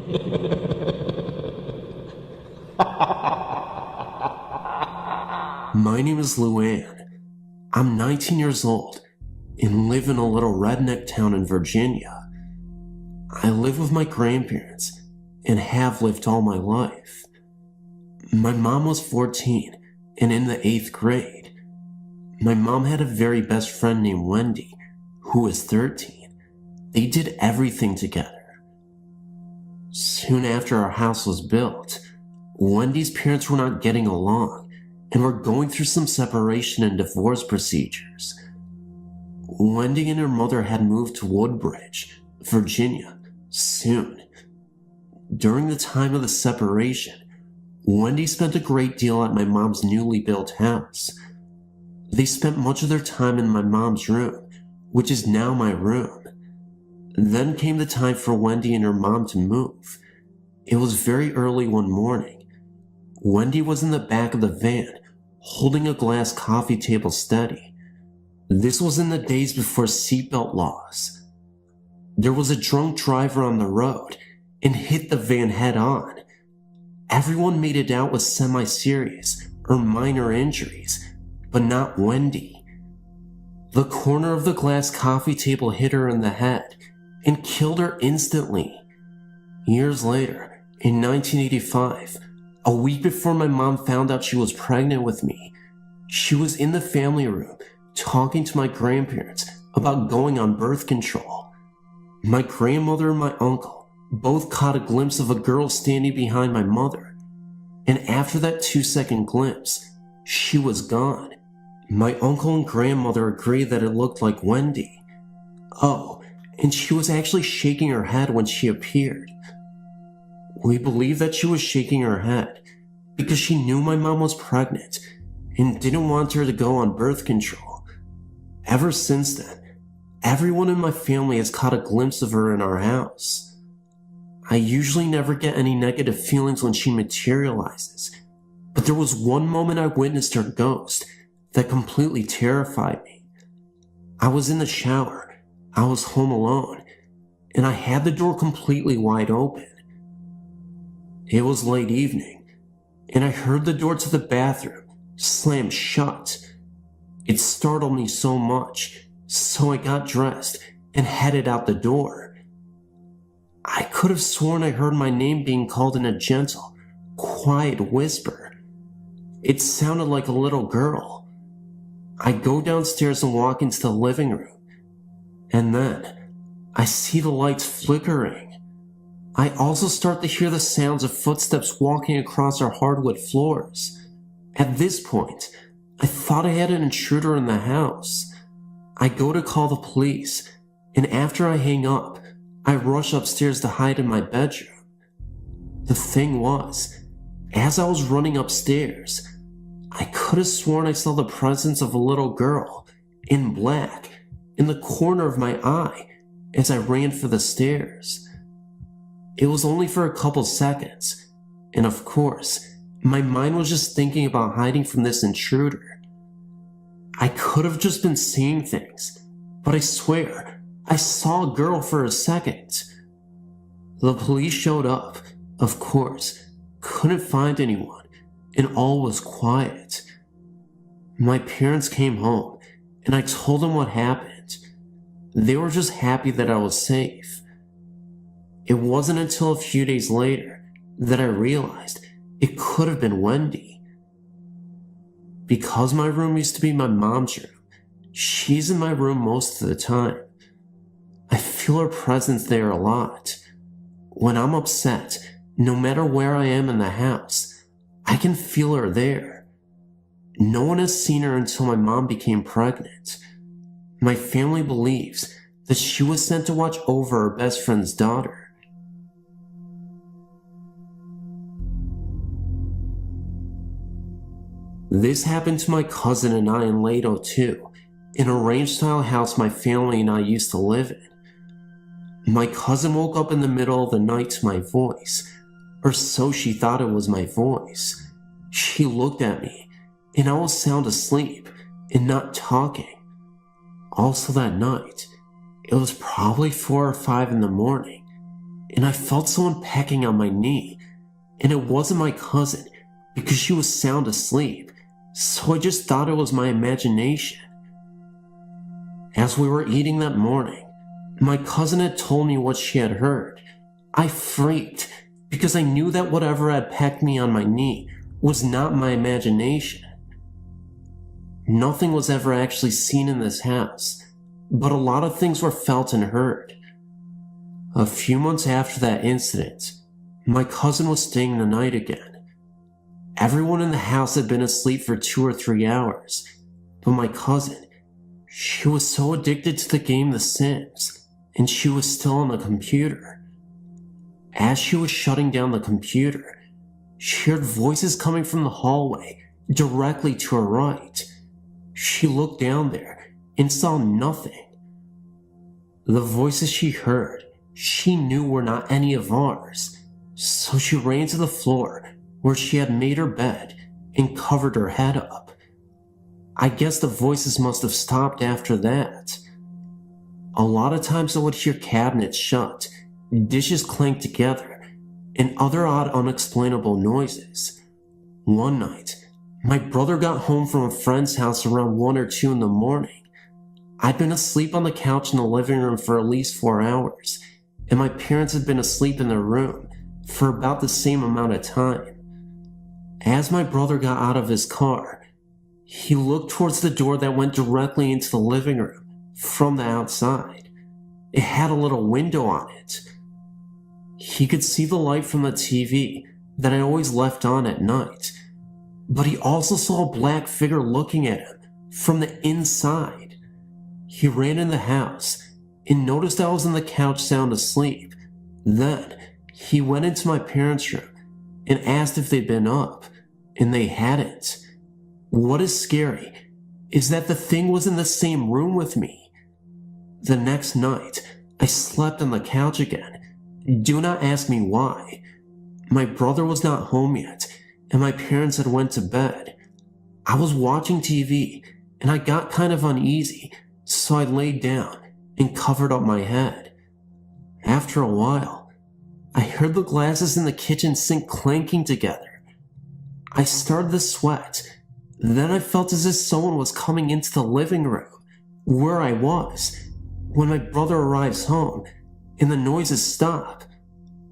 My name is Luann. I'm 19 years old and live in a little redneck town in Virginia. I live with my grandparents and have lived all my life. My mom was 14 and in the 8th grade. My mom had a very best friend named Wendy, who was 13. They did everything together. Soon after our house was built, Wendy's parents were not getting along and were going through some separation and divorce procedures. Wendy and her mother had moved to Woodbridge, Virginia, soon. During the time of the separation, Wendy spent a great deal at my mom's newly built house. They spent much of their time in my mom's room, which is now my room. Then came the time for Wendy and her mom to move. It was very early one morning. Wendy was in the back of the van, holding a glass coffee table steady. This was in the days before seatbelt laws. There was a drunk driver on the road and hit the van head on. Everyone made it out with semi-serious or minor injuries, but not Wendy. The corner of the glass coffee table hit her in the head and killed her instantly. Years later, in 1985, a week before my mom found out she was pregnant with me, she was in the family room talking to my grandparents about going on birth control. My grandmother and my uncle both caught a glimpse of a girl standing behind my mother, and after that 2-second glimpse, she was gone. My uncle and grandmother agreed that it looked like Wendy. Oh, and she was actually shaking her head when she appeared. We believe that she was shaking her head because she knew my mom was pregnant and didn't want her to go on birth control. Ever since then, everyone in my family has caught a glimpse of her in our house. I usually never get any negative feelings when she materializes, but there was one moment I witnessed her ghost that completely terrified me. I was in the shower, I was home alone, and I had the door completely wide open. It was late evening, and I heard the door to the bathroom slam shut. It startled me so much, so I got dressed and headed out the door. I could have sworn I heard my name being called in a gentle, quiet whisper. It sounded like a little girl. I go downstairs and walk into the living room, and then I see the lights flickering. I also start to hear the sounds of footsteps walking across our hardwood floors. At this point, I thought I had an intruder in the house. I go to call the police, and after I hang up, I rush upstairs to hide in my bedroom. The thing was, as I was running upstairs, I could have sworn I saw the presence of a little girl in black in the corner of my eye as I ran for the stairs. It was only for a couple seconds, and of course, my mind was just thinking about hiding from this intruder. I could have just been seeing things, but I swear, I saw a girl for a second. The police showed up, of course, couldn't find anyone, and all was quiet. My parents came home, and I told them what happened. They were just happy that I was safe. It wasn't until a few days later that I realized it could have been Wendy. Because my room used to be my mom's room, she's in my room most of the time. I feel her presence there a lot. When I'm upset, no matter where I am in the house, I can feel her there. No one has seen her until my mom became pregnant. My family believes that she was sent to watch over her best friend's daughter. This happened to my cousin and I in late '02, in a ranch-style house my family and I used to live in. My cousin woke up in the middle of the night to my voice, or so she thought it was my voice. She looked at me, and I was sound asleep and not talking. Also that night, it was probably 4 or 5 in the morning. and I felt someone pecking on my knee, and it wasn't my cousin because she was sound asleep, so I just thought it was my imagination. As we were eating that morning, my cousin had told me what she had heard. I freaked because I knew that whatever had pecked me on my knee was not my imagination. Nothing was ever actually seen in this house, but a lot of things were felt and heard. A few months after that incident, my cousin was staying the night again. Everyone in the house had been asleep for 2 or 3 hours, but my cousin, she was so addicted to the game The Sims, and she was still on the computer. As she was shutting down the computer, she heard voices coming from the hallway directly to her right. She looked down there and saw nothing. The voices she heard, she knew were not any of ours, so she ran to the floor where she had made her bed and covered her head up. I guess the voices must have stopped after that. A lot of times I would hear cabinets shut, dishes clank together, and other odd unexplainable noises. One night, my brother got home from a friend's house around 1 or 2 in the morning. I'd been asleep on the couch in the living room for at least 4 hours, and my parents had been asleep in their room for about the same amount of time. As my brother got out of his car, he looked towards the door that went directly into the living room from the outside. It had a little window on it. He could see the light from the TV that I always left on at night, but he also saw a black figure looking at him from the inside. He ran in the house and noticed I was on the couch sound asleep. Then he went into my parents' room and asked if they'd been up, and they hadn't. What is scary is that the thing was in the same room with me. The next night, I slept on the couch again. Do not ask me why. My brother was not home yet, and my parents had went to bed. I was watching TV, and I got kind of uneasy, so I laid down and covered up my head. After a while, I heard the glasses in the kitchen sink clanking together. I started to sweat. Then I felt as if someone was coming into the living room, where I was. When my brother arrives home and the noises stop,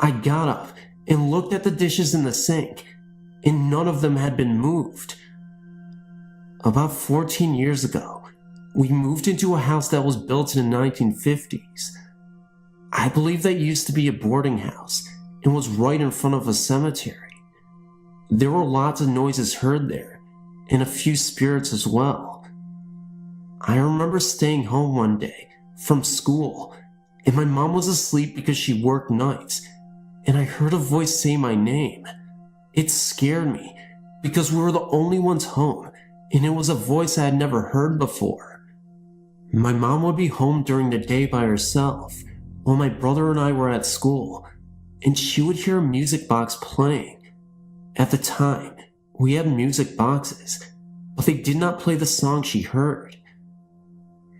I got up and looked at the dishes in the sink, and none of them had been moved. About 14 years ago, we moved into a house that was built in the 1950s. I believe that used to be a boarding house and was right in front of a cemetery. There were lots of noises heard there, and a few spirits as well. I remember staying home one day from school, and my mom was asleep because she worked nights, and I heard a voice say my name. It scared me because we were the only ones home, and it was a voice I had never heard before. My mom would be home during the day by herself, while my brother and I were at school, and she would hear a music box playing. At the time, we had music boxes, but they did not play the song she heard.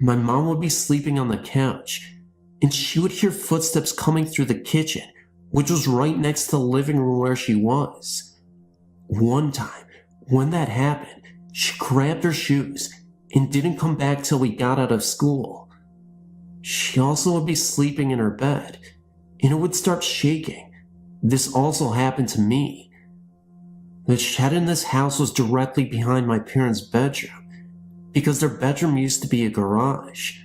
My mom would be sleeping on the couch, and she would hear footsteps coming through the kitchen, which was right next to the living room where she was. One time, when that happened, she grabbed her shoes and didn't come back till we got out of school. She also would be sleeping in her bed, and it would start shaking. This also happened to me. The shed in this house was directly behind my parents' bedroom, because their bedroom used to be a garage.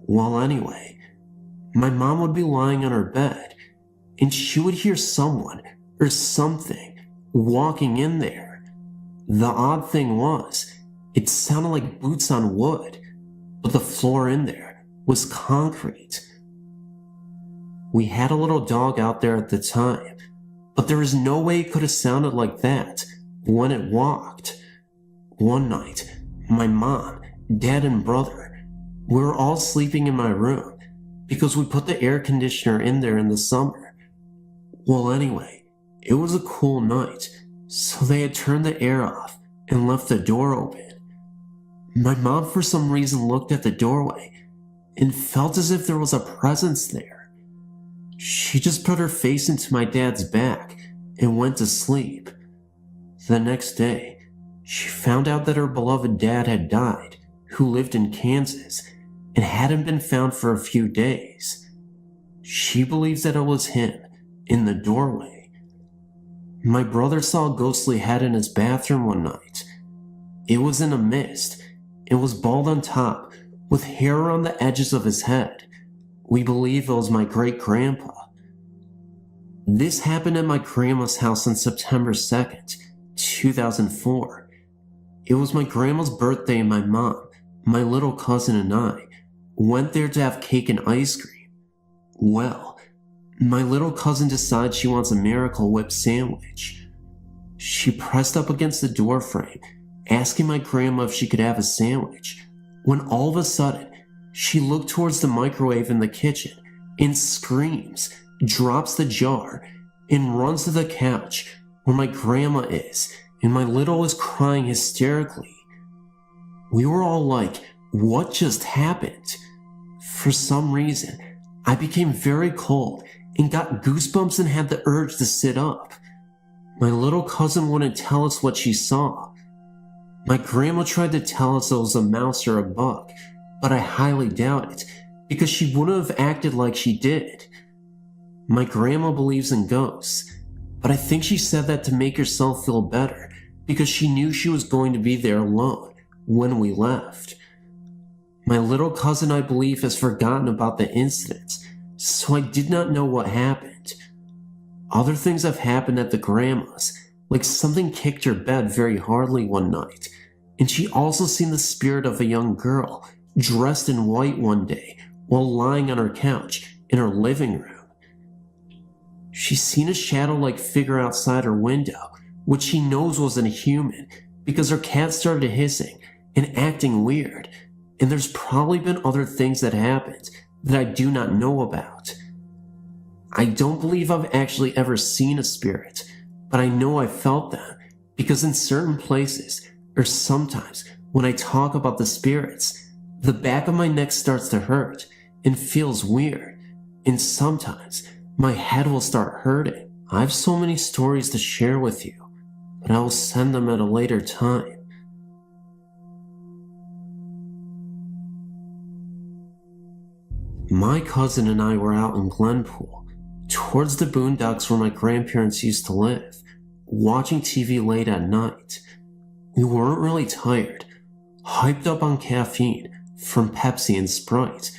Well, anyway, my mom would be lying on her bed, and she would hear someone or something walking in there. The odd thing was, it sounded like boots on wood, but the floor in there was concrete. We had a little dog out there at the time, but there is no way it could have sounded like that when it walked. One night, my mom, dad, and brother, we were all sleeping in my room because we put the air conditioner in there in the summer. Well, anyway, it was a cool night, so they had turned the air off and left the door open. My mom, for some reason, looked at the doorway and felt as if there was a presence there. She just put her face into my dad's back and went to sleep. The next day, she found out that her beloved dad had died, who lived in Kansas, and hadn't been found for a few days. She believes that it was him in the doorway. My brother saw a ghostly head in his bathroom one night. It was in a mist and was bald on top with hair around the edges of his head. We believe it was my great-grandpa. This happened at my grandma's house on September 2nd, 2004. It was my grandma's birthday and my mom, my little cousin and I went there to have cake and ice cream. Well, my little cousin decides she wants a Miracle Whip sandwich. She pressed up against the door frame, asking my grandma if she could have a sandwich, when all of a sudden, she looked towards the microwave in the kitchen and screams, drops the jar, and runs to the couch where my grandma is, and my little is crying hysterically. We were all like, what just happened? For some reason, I became very cold and got goosebumps and had the urge to sit up. My little cousin wouldn't tell us what she saw. My grandma tried to tell us it was a mouse or a bug, but I highly doubt it, because she wouldn't have acted like she did. My grandma believes in ghosts, but I think she said that to make herself feel better, because she knew she was going to be there alone when we left. My little cousin, I believe, has forgotten about the incident, so I did not know what happened. Other things have happened at the grandma's, like something kicked her bed very hardly one night, and she also seen the spirit of a young girl dressed in white one day while lying on her couch in her living room. She's seen a shadow-like figure outside her window, which she knows wasn't a human because her cat started hissing and acting weird, and there's probably been other things that happened that I do not know about. I don't believe I've actually ever seen a spirit, but I know I felt them because in certain places, or sometimes when I talk about the spirits, the back of my neck starts to hurt and feels weird, and sometimes my head will start hurting. I have so many stories to share with you, but I will send them at a later time. My cousin and I were out in Glenpool, towards the boondocks where my grandparents used to live, watching TV late at night. We weren't really tired, hyped up on caffeine from Pepsi and Sprite,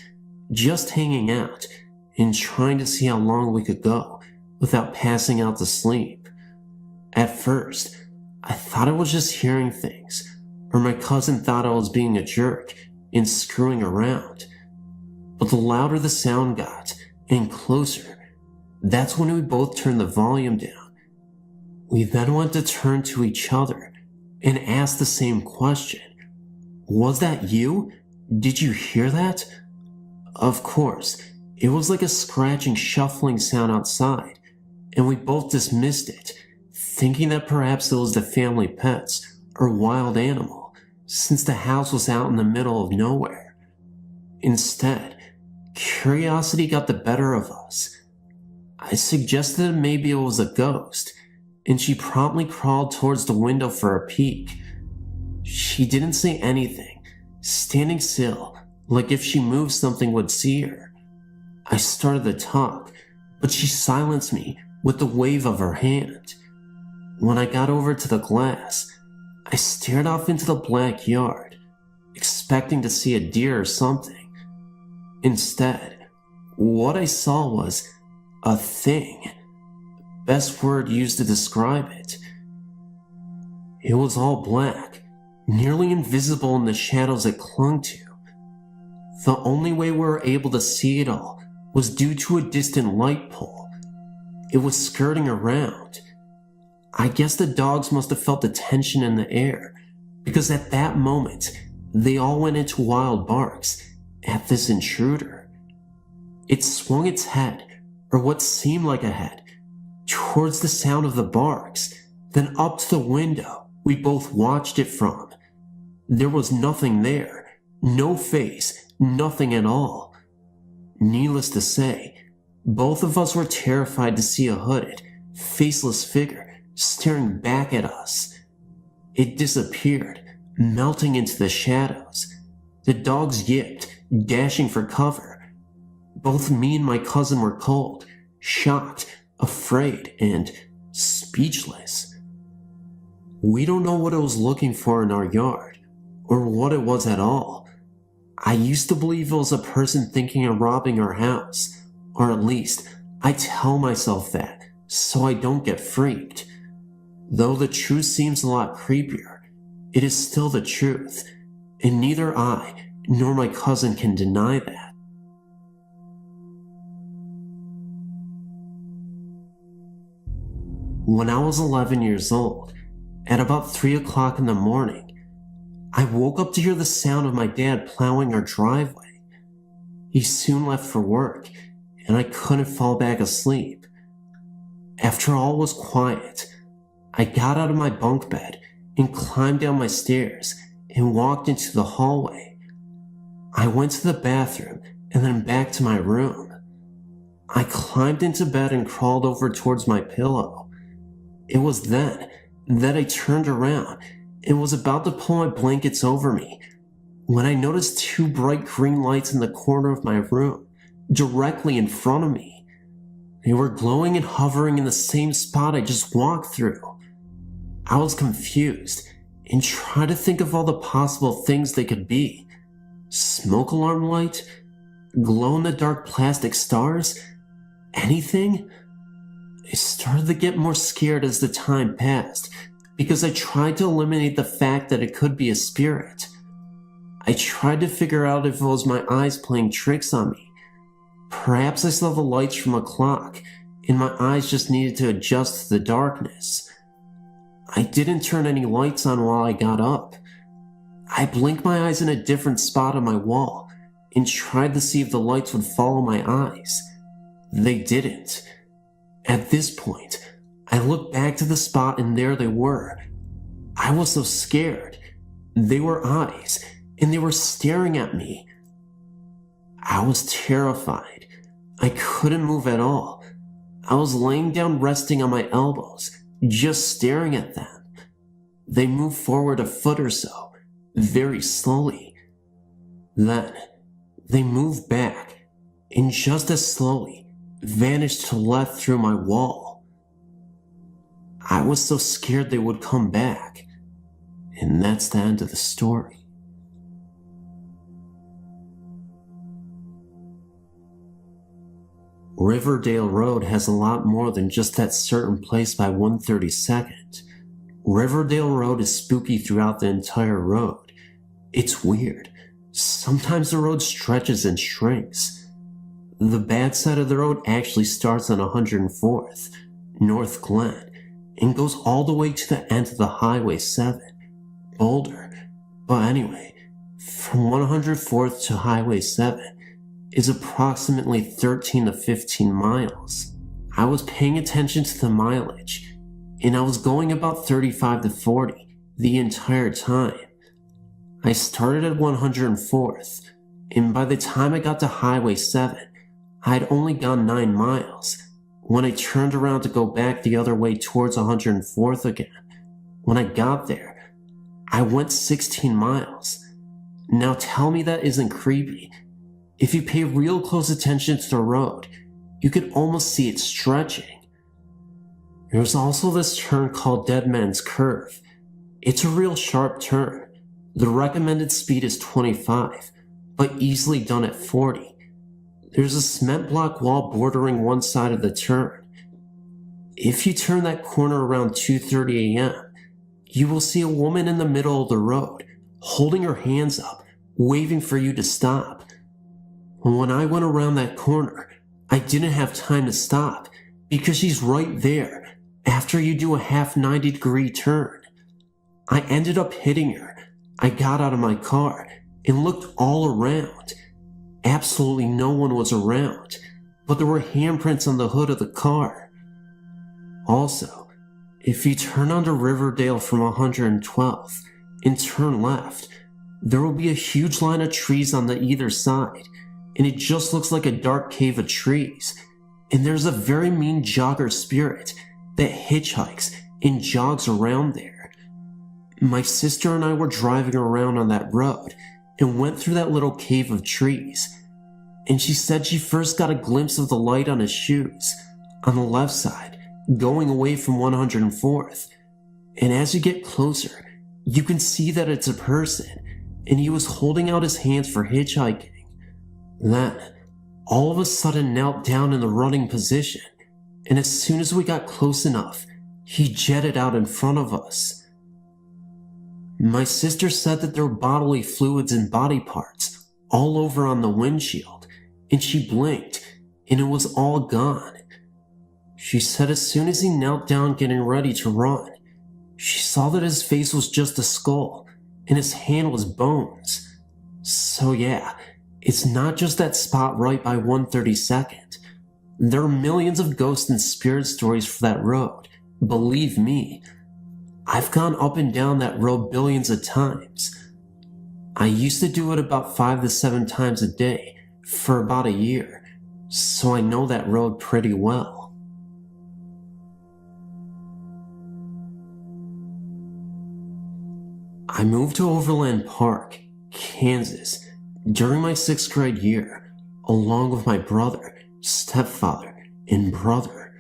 just hanging out and trying to see how long we could go without passing out to sleep. At first, I thought I was just hearing things, or my cousin thought I was being a jerk and screwing around. But the louder the sound got, and closer, that's when we both turned the volume down. We then went to turn to each other and ask the same question. Was that you? Did you hear that? Of course, it was like a scratching, shuffling sound outside, and we both dismissed it, thinking that perhaps it was the family pets or wild animal, since the house was out in the middle of nowhere. Instead, curiosity got the better of us. I suggested that maybe it was a ghost, and she promptly crawled towards the window for a peek. She didn't say anything, standing still, like if she moved something would see her. I started to talk, but she silenced me with the wave of her hand. When I got over to the glass, I stared off into the black yard, expecting to see a deer or something. Instead, what I saw was a thing. Best word used to describe it. It was all black, nearly invisible in the shadows it clung to. The only way we were able to see it all was due to a distant light pole. It was skirting around. I guess the dogs must have felt the tension in the air, because at that moment, they all went into wild barks at this intruder. It swung its head, or what seemed like a head, towards the sound of the barks, then up to the window we both watched it from. There was nothing there, no face, nothing at all. Needless to say, Both of us were terrified to see a hooded, faceless figure staring back at us. It disappeared, melting into the shadows. The dogs yipped, dashing for cover. Both me and my cousin were cold, shocked, afraid, and speechless. We don't know what it was looking for in our yard, or what it was at all. I used to believe it was a person thinking of robbing our house, or at least I tell myself that so I don't get freaked. Though the truth seems a lot creepier, it is still the truth, and neither I nor my cousin can deny that. When I was 11 years old, at about 3 o'clock in the morning, I woke up to hear the sound of my dad plowing our driveway. He soon left for work, and I couldn't fall back asleep. After all was quiet, I got out of my bunk bed and climbed down my stairs and walked into the hallway. I went to the bathroom and then back to my room. I climbed into bed and crawled over towards my pillow. It was then that I turned around and was about to pull my blankets over me when I noticed two bright green lights in the corner of my room, directly in front of me. They were glowing and hovering in the same spot I just walked through. I was confused and tried to think of all the possible things they could be. Smoke alarm light? Glow-in-the-dark plastic stars? Anything? I started to get more scared as the time passed because I tried to eliminate the fact that it could be a spirit. I tried to figure out if it was my eyes playing tricks on me. Perhaps I saw the lights from a clock and my eyes just needed to adjust to the darkness. I didn't turn any lights on while I got up. I blinked my eyes in a different spot on my wall and tried to see if the lights would follow my eyes. They didn't. At this point, I looked back to the spot and there they were. I was so scared. They were eyes, and they were staring at me. I was terrified. I couldn't move at all. I was laying down resting on my elbows, just staring at them. They moved forward a foot or so, very slowly. Then, they moved back, and just as slowly, vanished to the left through my wall. I was so scared they would come back, and that's the end of the story. Riverdale Road has a lot more than just that certain place by 132nd. Riverdale Road is spooky throughout the entire road. It's weird. Sometimes the road stretches and shrinks. The bad side of the road actually starts on 104th, North Glen, and goes all the way to the end of the Highway 7, Boulder. But anyway, from 104th to Highway 7 is approximately 13 to 15 miles. I was paying attention to the mileage, and I was going about 35 to 40 the entire time. I started at 104th, and by the time I got to Highway 7, I had only gone 9 miles when I turned around to go back the other way towards 104th again. When I got there, I went 16 miles. Now tell me that isn't creepy. If you pay real close attention to the road, you could almost see it stretching. There's also this turn called Dead Man's Curve. It's a real sharp turn. The recommended speed is 25, but easily done at 40. There's a cement block wall bordering one side of the turn. If you turn that corner around 2:30 a.m., you will see a woman in the middle of the road, holding her hands up, waving for you to stop. When I went around that corner, I didn't have time to stop because she's right there after you do a half 90-degree turn. I ended up hitting her. I got out of my car and looked all around. Absolutely no one was around, but there were handprints on the hood of the car. Also, if you turn onto Riverdale from 112th and turn left, there will be a huge line of trees on the either side, and it just looks like a dark cave of trees. and there's a very mean jogger spirit that hitchhikes and jogs around there. My sister and I were driving around on that road and went through that little cave of trees, and she said she first got a glimpse of the light on his shoes on the left side going away from 104th, and as you get closer you can see that it's a person, and he was holding out his hands for hitchhiking. Then all of a sudden knelt down in the running position, and as soon as we got close enough, he jetted out in front of us. My sister said that there were bodily fluids and body parts all over on the windshield, and she blinked, and it was all gone. She said as soon as he knelt down getting ready to run, she saw that his face was just a skull, and his hand was bones. So yeah, it's not just that spot right by 132nd. There are millions of ghost and spirit stories for that road, believe me. I've gone up and down that road billions of times. I used to do it about 5 to 7 times a day for about a year, so I know that road pretty well. I moved to Overland Park, Kansas, during my 6th grade year, along with my brother, stepfather, and brother.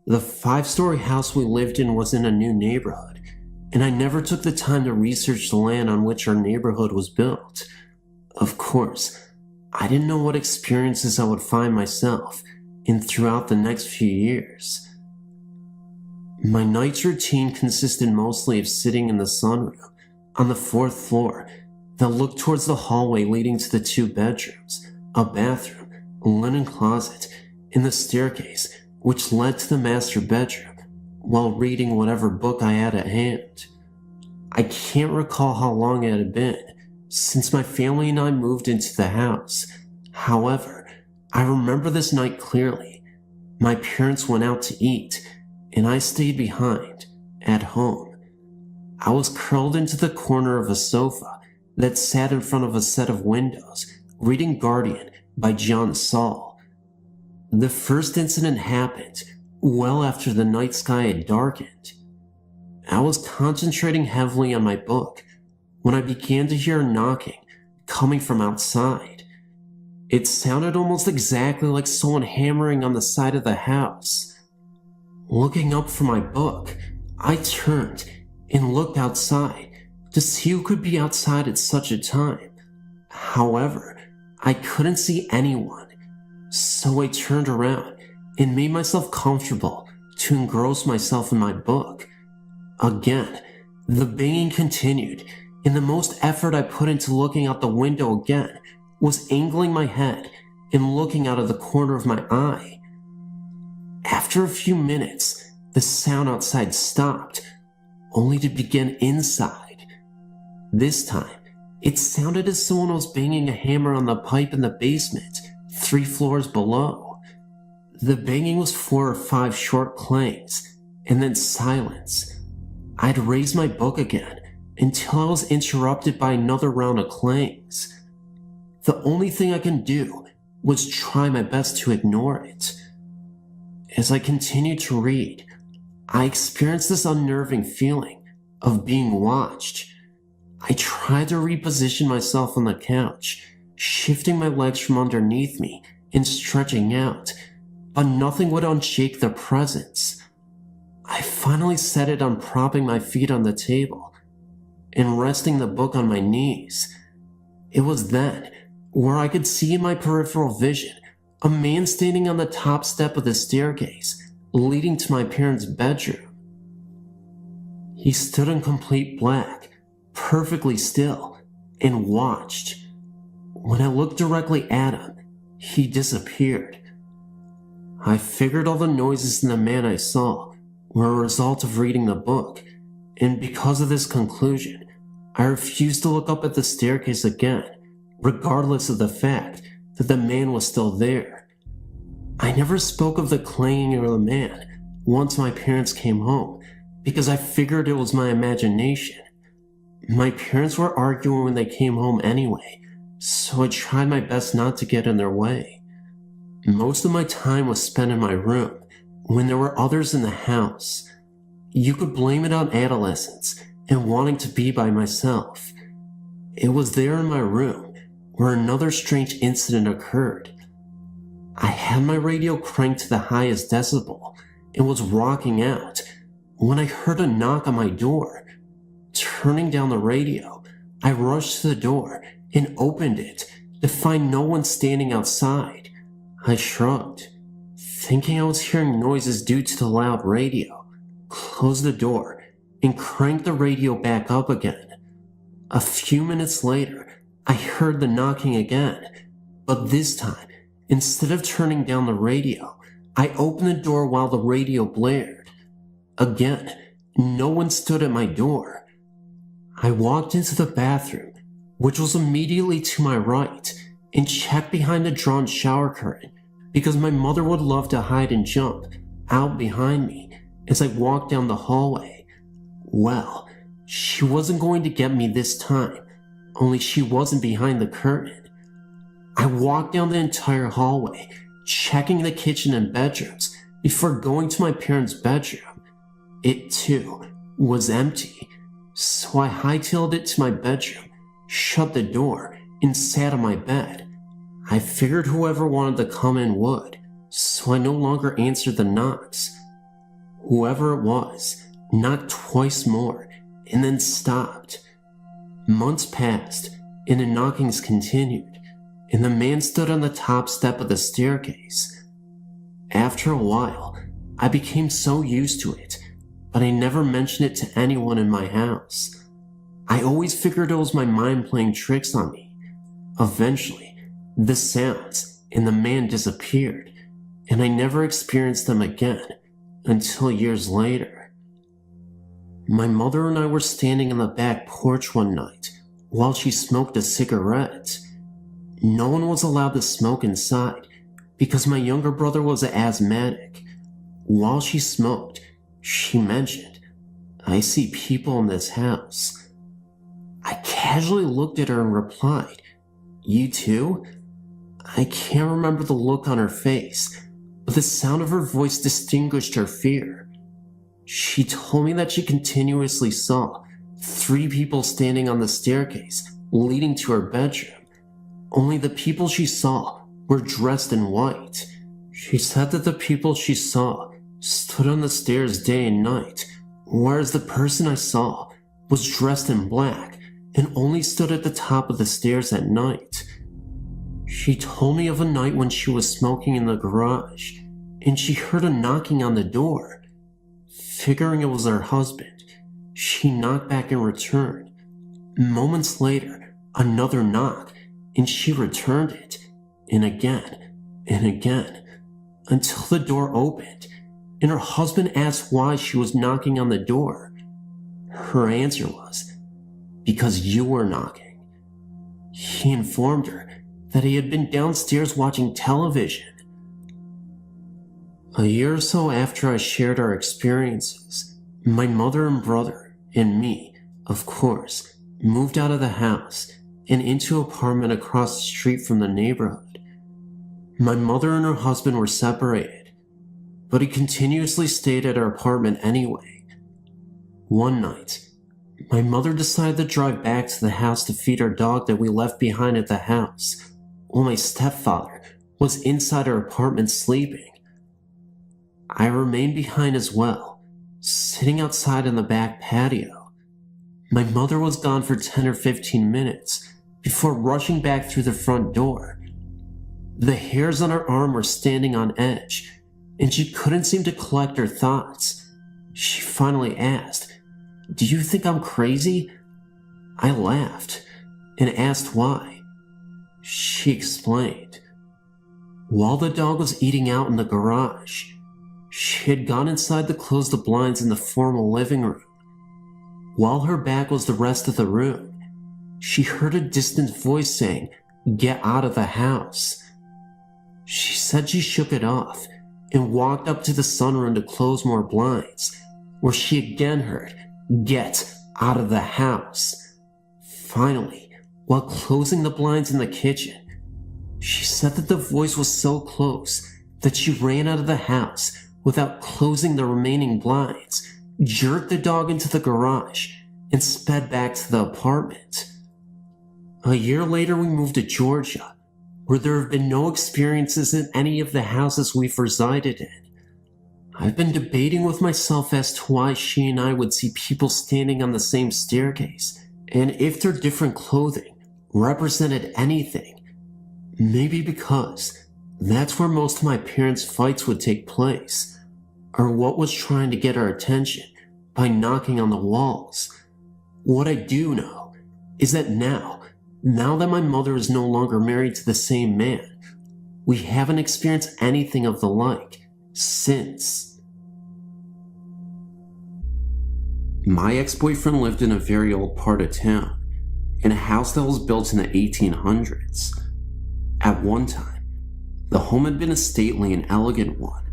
The 5-story house we lived in was in a new neighborhood, and I never took the time to research the land on which our neighborhood was built. Of course, I didn't know what experiences I would find myself in throughout the next few years. My night's routine consisted mostly of sitting in the sunroom on the 4th floor that looked towards the hallway leading to the 2 bedrooms, a bathroom, a linen closet, and the staircase which led to the master bedroom, while reading whatever book I had at hand. I can't recall how long it had been since my family and I moved into the house. However, I remember this night clearly. My parents went out to eat, and I stayed behind, at home. I was curled into the corner of a sofa that sat in front of a set of windows, reading Guardian by John Saul. The first incident happened well after the night sky had darkened. I was concentrating heavily on my book when I began to hear a knocking coming from outside. It sounded almost exactly like someone hammering on the side of the house. Looking up from my book, I turned and looked outside to see who could be outside at such a time. However, I couldn't see anyone, so I turned around and made myself comfortable to engross myself in my book. Again, the banging continued, and the most effort I put into looking out the window again was angling my head and looking out of the corner of my eye. After a few minutes, the sound outside stopped, only to begin inside. This time, it sounded as someone was banging a hammer on the pipe in the basement, 3 floors below. The banging was 4 or 5 short clangs, and then silence. I'd raise my book again until I was interrupted by another round of clangs. The only thing I could do was try my best to ignore it. As I continued to read, I experienced this unnerving feeling of being watched. I tried to reposition myself on the couch, shifting my legs from underneath me and stretching out, but nothing would unshake their presence. I finally settled on propping my feet on the table and resting the book on my knees. It was then where I could see in my peripheral vision a man standing on the top step of the staircase leading to my parents' bedroom. He stood in complete black, perfectly still, and watched. When I looked directly at him, he disappeared. I figured all the noises in the man I saw were a result of reading the book, and because of this conclusion, I refused to look up at the staircase again, regardless of the fact that the man was still there. I never spoke of the clanging of the man once my parents came home, because I figured it was my imagination. My parents were arguing when they came home anyway, so I tried my best not to get in their way. Most of my time was spent in my room when there were others in the house. You could blame it on adolescence and wanting to be by myself. It was there in my room where another strange incident occurred. I had my radio cranked to the highest decibel and was rocking out when I heard a knock on my door. Turning down the radio, I rushed to the door and opened it to find no one standing outside. I shrugged, thinking I was hearing noises due to the loud radio, closed the door, and cranked the radio back up again. A few minutes later, I heard the knocking again, but this time, instead of turning down the radio, I opened the door while the radio blared. Again, no one stood at my door. I walked into the bathroom, which was immediately to my right, and checked behind the drawn shower curtain because my mother would love to hide and jump out behind me as I walked down the hallway. Well, she wasn't going to get me this time, only she wasn't behind the curtain. I walked down the entire hallway, checking the kitchen and bedrooms before going to my parents' bedroom. It too was empty, so I hightailed it to my bedroom, shut the door, and sat on my bed. I figured whoever wanted to come in would, so I no longer answered the knocks. Whoever it was knocked twice more and then stopped. Months passed and the knockings continued, and the man stood on the top step of the staircase. After a while, I became so used to it, but I never mentioned it to anyone in my house. I always figured it was my mind playing tricks on me. Eventually, the sounds and the man disappeared, and I never experienced them again until years later. My mother and I were standing on the back porch one night while she smoked a cigarette. No one was allowed to smoke inside because my younger brother was an asthmatic. While she smoked, she mentioned, "I see people in this house." I casually looked at her and replied, "You too?" I can't remember the look on her face, but the sound of her voice distinguished her fear. She told me that she continuously saw 3 people standing on the staircase leading to her bedroom. Only the people she saw were dressed in white. She said that the people she saw stood on the stairs day and night, whereas the person I saw was dressed in black and only stood at the top of the stairs at night. She told me of a night when she was smoking in the garage, and she heard a knocking on the door. Figuring it was her husband, she knocked back in return. Moments later, another knock, and she returned it, and again, until the door opened, and her husband asked why she was knocking on the door. Her answer was, "Because you were knocking." He informed her that he had been downstairs watching television. A year or so after I shared our experiences, my mother and brother, and me, of course, moved out of the house and into an apartment across the street from the neighborhood. My mother and her husband were separated, but he continuously stayed at our apartment anyway. One night, my mother decided to drive back to the house to feed our dog that we left behind at the house, while my stepfather was inside our apartment sleeping. I remained behind as well, sitting outside on the back patio. My mother was gone for 10 or 15 minutes before rushing back through the front door. The hairs on her arm were standing on edge, and she couldn't seem to collect her thoughts. She finally asked, "Do you think I'm crazy?" I laughed and asked why. She explained. While the dog was eating out in the garage, she had gone inside to close the blinds in the formal living room. While her back was the rest of the room, she heard a distant voice saying, "Get out of the house." She said she shook it off and walked up to the sunroom to close more blinds, where she again heard, "Get out of the house." Finally, while closing the blinds in the kitchen, She said that the voice was so close that she ran out of the house without closing the remaining blinds, jerked the dog into the garage, and sped back to the apartment. A year later, we moved to Georgia, where there have been no experiences in any of the houses we've resided in. I've been debating with myself as to why she and I would see people standing on the same staircase, and if their different clothing represented anything. Maybe because that's where most of my parents' fights would take place, or what was trying to get our attention by knocking on the walls. What I do know is that now that my mother is no longer married to the same man, we haven't experienced anything of the like since. My ex-boyfriend lived in a very old part of town, in a house that was built in the 1800s. At one time, the home had been a stately and elegant one,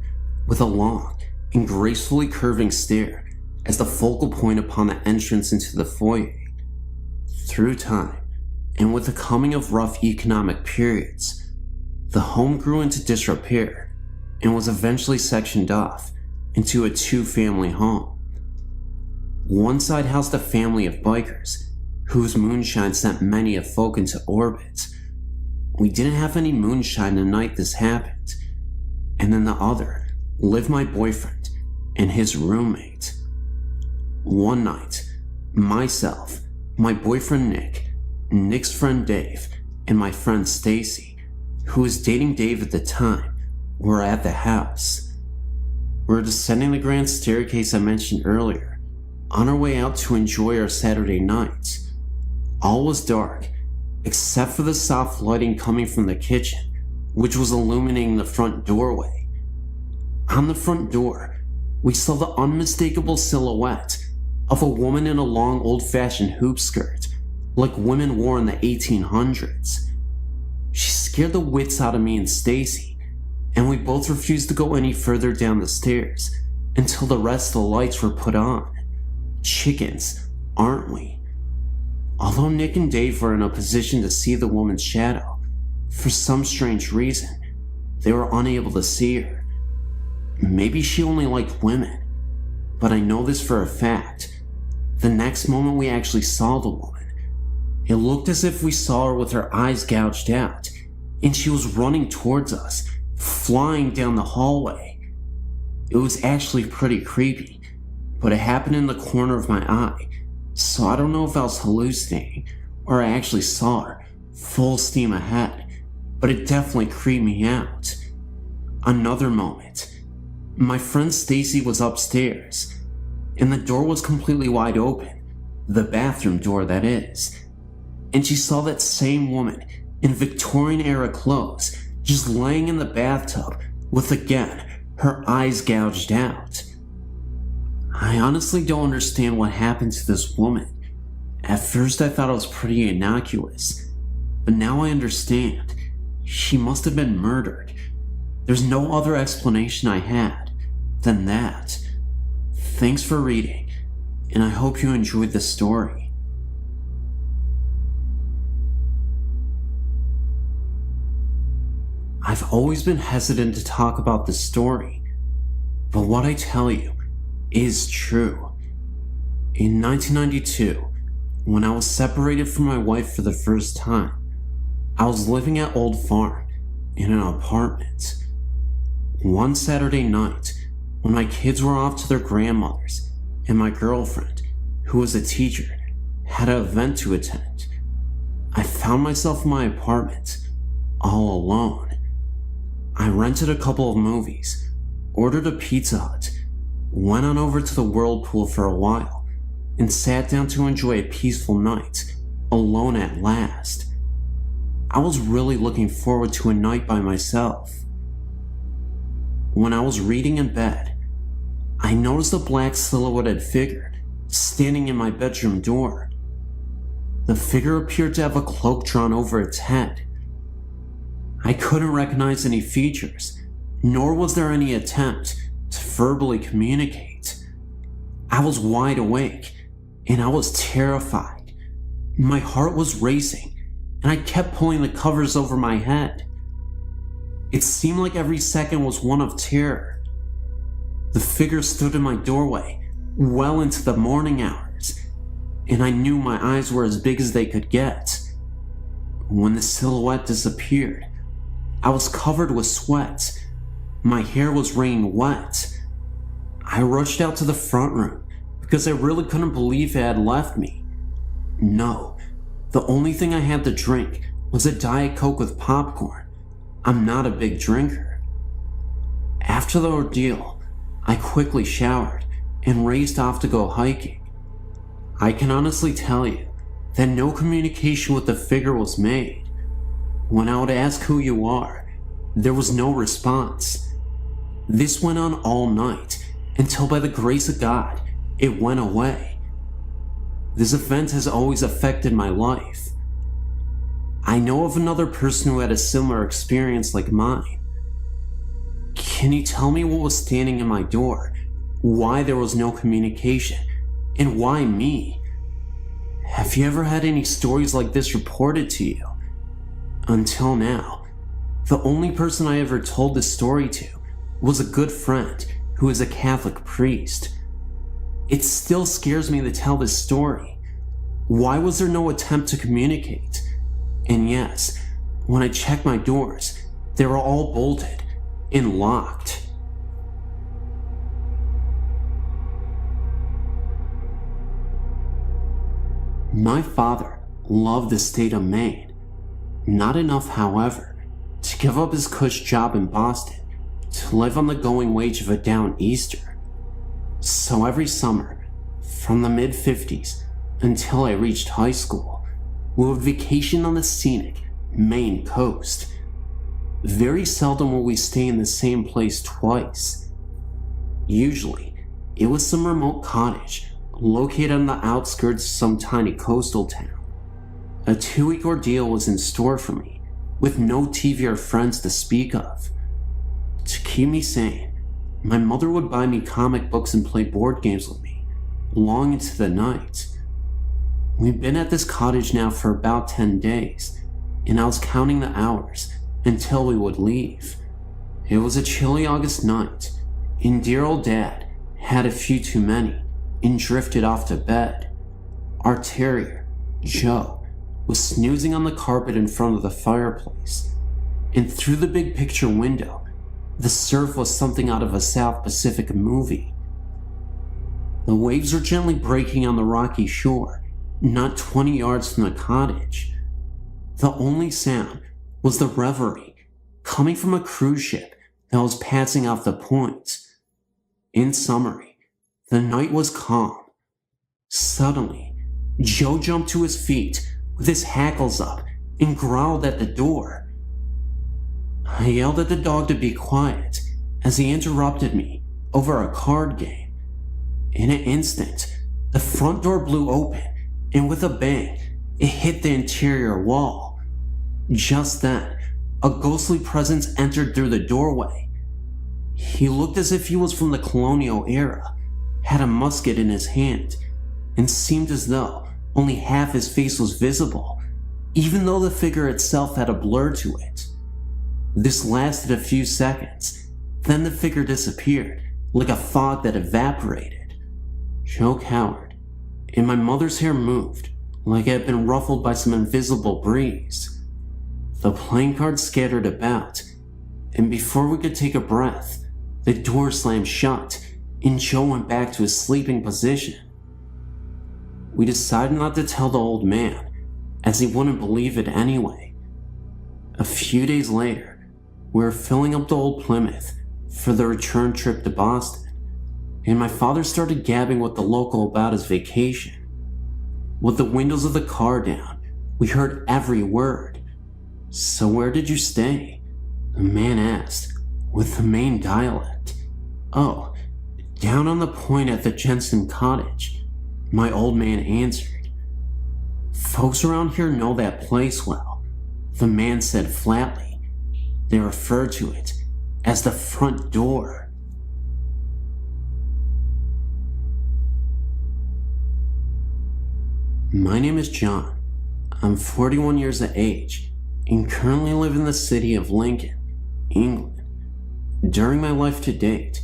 with a long and gracefully curving stair as the focal point upon the entrance into the foyer. Through time, and with the coming of rough economic periods, the home grew into disrepair and was eventually sectioned off into a two-family home. One side housed a family of bikers, whose moonshine sent many a folk into orbit. We didn't have any moonshine the night this happened. And then the other lived my boyfriend and his roommate. One night, myself, my boyfriend Nick, Nick's friend Dave, and my friend Stacy, who was dating Dave at the time, were at the house. We were descending the grand staircase I mentioned earlier, on our way out to enjoy our Saturday night. All was dark, except for the soft lighting coming from the kitchen, which was illuminating the front doorway. On the front door, we saw the unmistakable silhouette of a woman in a long old-fashioned hoop skirt, like women wore in the 1800s. She scared the wits out of me and Stacy, and we both refused to go any further down the stairs until the rest of the lights were put on. Chickens, aren't we? Although Nick and Dave were in a position to see the woman's shadow, for some strange reason, they were unable to see her. Maybe she only liked women, but I know this for a fact. The next moment we actually saw the woman, it looked as if we saw her with her eyes gouged out, and she was running towards us, flying down the hallway. It was actually pretty creepy, but it happened in the corner of my eye, so I don't know if I was hallucinating or I actually saw her full steam ahead, but it definitely creeped me out. Another moment. My friend Stacy was upstairs, and the door was completely wide open, the bathroom door that is, and she saw that same woman in Victorian-era clothes just laying in the bathtub with, again, her eyes gouged out. I honestly don't understand what happened to this woman. At first I thought it was pretty innocuous, but now I understand. She must have been murdered. There's no other explanation I had than that. Thanks for reading, and I hope you enjoyed the story. I've always been hesitant to talk about this story, but what I tell you is true. In 1992, when I was separated from my wife for the first time, I was living at Old Farm in an apartment. One Saturday night, when my kids were off to their grandmother's and my girlfriend, who was a teacher, had an event to attend, I found myself in my apartment, all alone. I rented a couple of movies, ordered a Pizza Hut, went on over to the whirlpool for a while, and sat down to enjoy a peaceful night, alone at last. I was really looking forward to a night by myself. When I was reading in bed, I noticed a black silhouetted figure standing in my bedroom door. The figure appeared to have a cloak drawn over its head. I couldn't recognize any features, nor was there any attempt to verbally communicate. I was wide awake, and I was terrified. My heart was racing, and I kept pulling the covers over my head. It seemed like every second was one of terror. The figure stood in my doorway well into the morning hours, and I knew my eyes were as big as they could get. When the silhouette disappeared, I was covered with sweat. My hair was rain wet. I rushed out to the front room because I really couldn't believe it had left me. No, the only thing I had to drink was a Diet Coke with popcorn. I'm not a big drinker. After the ordeal, I quickly showered and raced off to go hiking. I can honestly tell you that no communication with the figure was made. When I would ask who you are, there was no response. This went on all night until, by the grace of God, it went away. This event has always affected my life. I know of another person who had a similar experience like mine. Can you tell me what was standing in my door, why there was no communication, and why me? Have you ever had any stories like this reported to you? Until now, the only person I ever told this story to was a good friend who is a Catholic priest. It still scares me to tell this story. Why was there no attempt to communicate? And yes, when I checked my doors, they were all bolted and locked. My father loved the state of Maine. Not enough, however, to give up his cush job in Boston to live on the going wage of a downeaster. So every summer, from the mid-50s until I reached high school, we would vacation on the scenic Maine coast. Very seldom would we stay in the same place twice. Usually, it was some remote cottage located on the outskirts of some tiny coastal town. A 2-week ordeal was in store for me, with no TV or friends to speak of. To keep me sane, my mother would buy me comic books and play board games with me, long into the night. We'd been at this cottage now for about 10 days, and I was counting the hours until we would leave. It was a chilly August night, and dear old Dad had a few too many and drifted off to bed. Our terrier, Joe, was snoozing on the carpet in front of the fireplace, and through the big picture window, the surf was something out of a South Pacific movie. The waves were gently breaking on the rocky shore, not 20 yards from the cottage. The only sound was the reverie coming from a cruise ship that was passing off the point. In summary, the night was calm. Suddenly, Joe jumped to his feet with his hackles up and growled at the door. I yelled at the dog to be quiet as he interrupted me over a card game. In an instant, the front door blew open, and with a bang, it hit the interior wall. Just then, a ghostly presence entered through the doorway. He looked as if he was from the colonial era, had a musket in his hand, and seemed as though only half his face was visible, even though the figure itself had a blur to it. This lasted a few seconds, then the figure disappeared, like a fog that evaporated. Joe cowered, and my mother's hair moved, like it had been ruffled by some invisible breeze. The playing cards scattered about, and before we could take a breath, the door slammed shut, and Joe went back to his sleeping position. We decided not to tell the old man, as he wouldn't believe it anyway. A few days later, we were filling up the old Plymouth for the return trip to Boston, and my father started gabbing with the local about his vacation. With the windows of the car down, we heard every word. "So where did you stay?" the man asked, with the Maine dialect. "Oh, down on the point at the Jensen cottage," my old man answered. "Folks around here know that place well," the man said flatly. They referred to it as the front door. My name is John. I'm 41 years of age and currently live in the city of Lincoln England. During my life to date,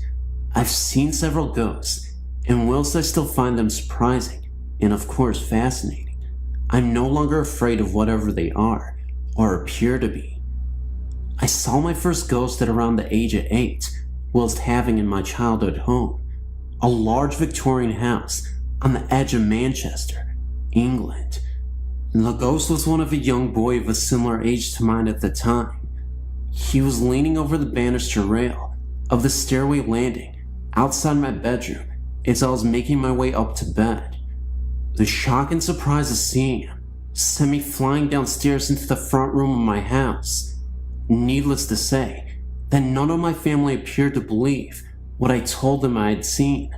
I've seen several ghosts, and whilst I still find them surprising and of course fascinating, I'm no longer afraid of whatever they are or appear to be. I saw my first ghost at around the age of 8 whilst having in my childhood home, a large Victorian house on the edge of Manchester, England. The ghost was one of a young boy of a similar age to mine at the time. He was leaning over the banister rail of the stairway landing outside my bedroom as I was making my way up to bed. The shock and surprise of seeing him sent me flying downstairs into the front room of my house. Needless to say, that none of my family appeared to believe what I told them I had seen.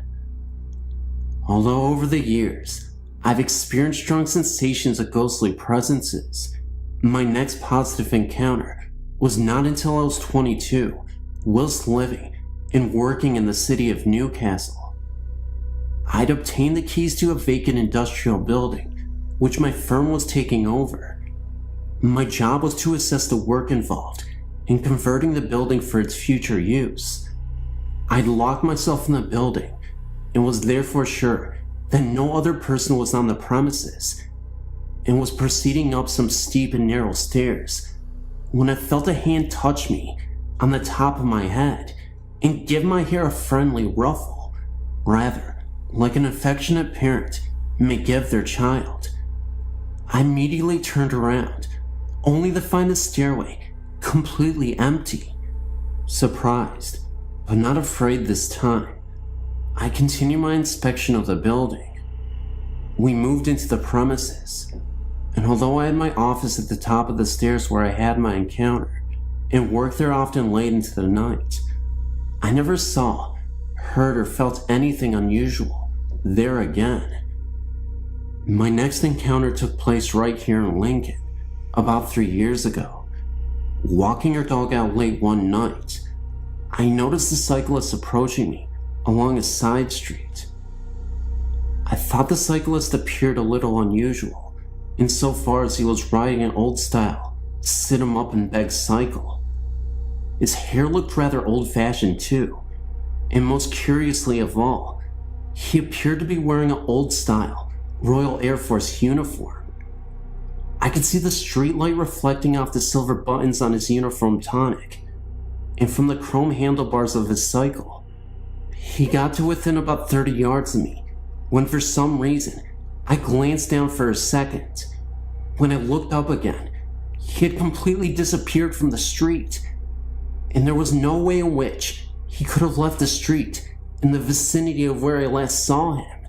Although over the years, I've experienced strong sensations of ghostly presences, my next positive encounter was not until I was 22, whilst living and working in the city of Newcastle. I'd obtained the keys to a vacant industrial building, which my firm was taking over. My job was to assess the work involved in converting the building for its future use. I'd locked myself in the building and was therefore sure that no other person was on the premises, and was proceeding up some steep and narrow stairs when I felt a hand touch me on the top of my head and give my hair a friendly ruffle, rather like an affectionate parent may give their child. I immediately turned around, only to find the stairway completely empty. Surprised, but not afraid this time, I continued my inspection of the building. We moved into the premises, and although I had my office at the top of the stairs where I had my encounter, and worked there often late into the night, I never saw, heard, or felt anything unusual there again. My next encounter took place right here in Lincoln, about 3 years ago. Walking our dog out late one night, I noticed the cyclist approaching me along a side street. I thought the cyclist appeared a little unusual, insofar as he was riding an old-style, sit-em-up-and-beg cycle. His hair looked rather old-fashioned too, and most curiously of all, he appeared to be wearing an old-style Royal Air Force uniform. I could see the streetlight reflecting off the silver buttons on his uniform tunic, and from the chrome handlebars of his cycle. He got to within about 30 yards of me, when for some reason, I glanced down for a second. When I looked up again, he had completely disappeared from the street, and there was no way in which he could have left the street in the vicinity of where I last saw him.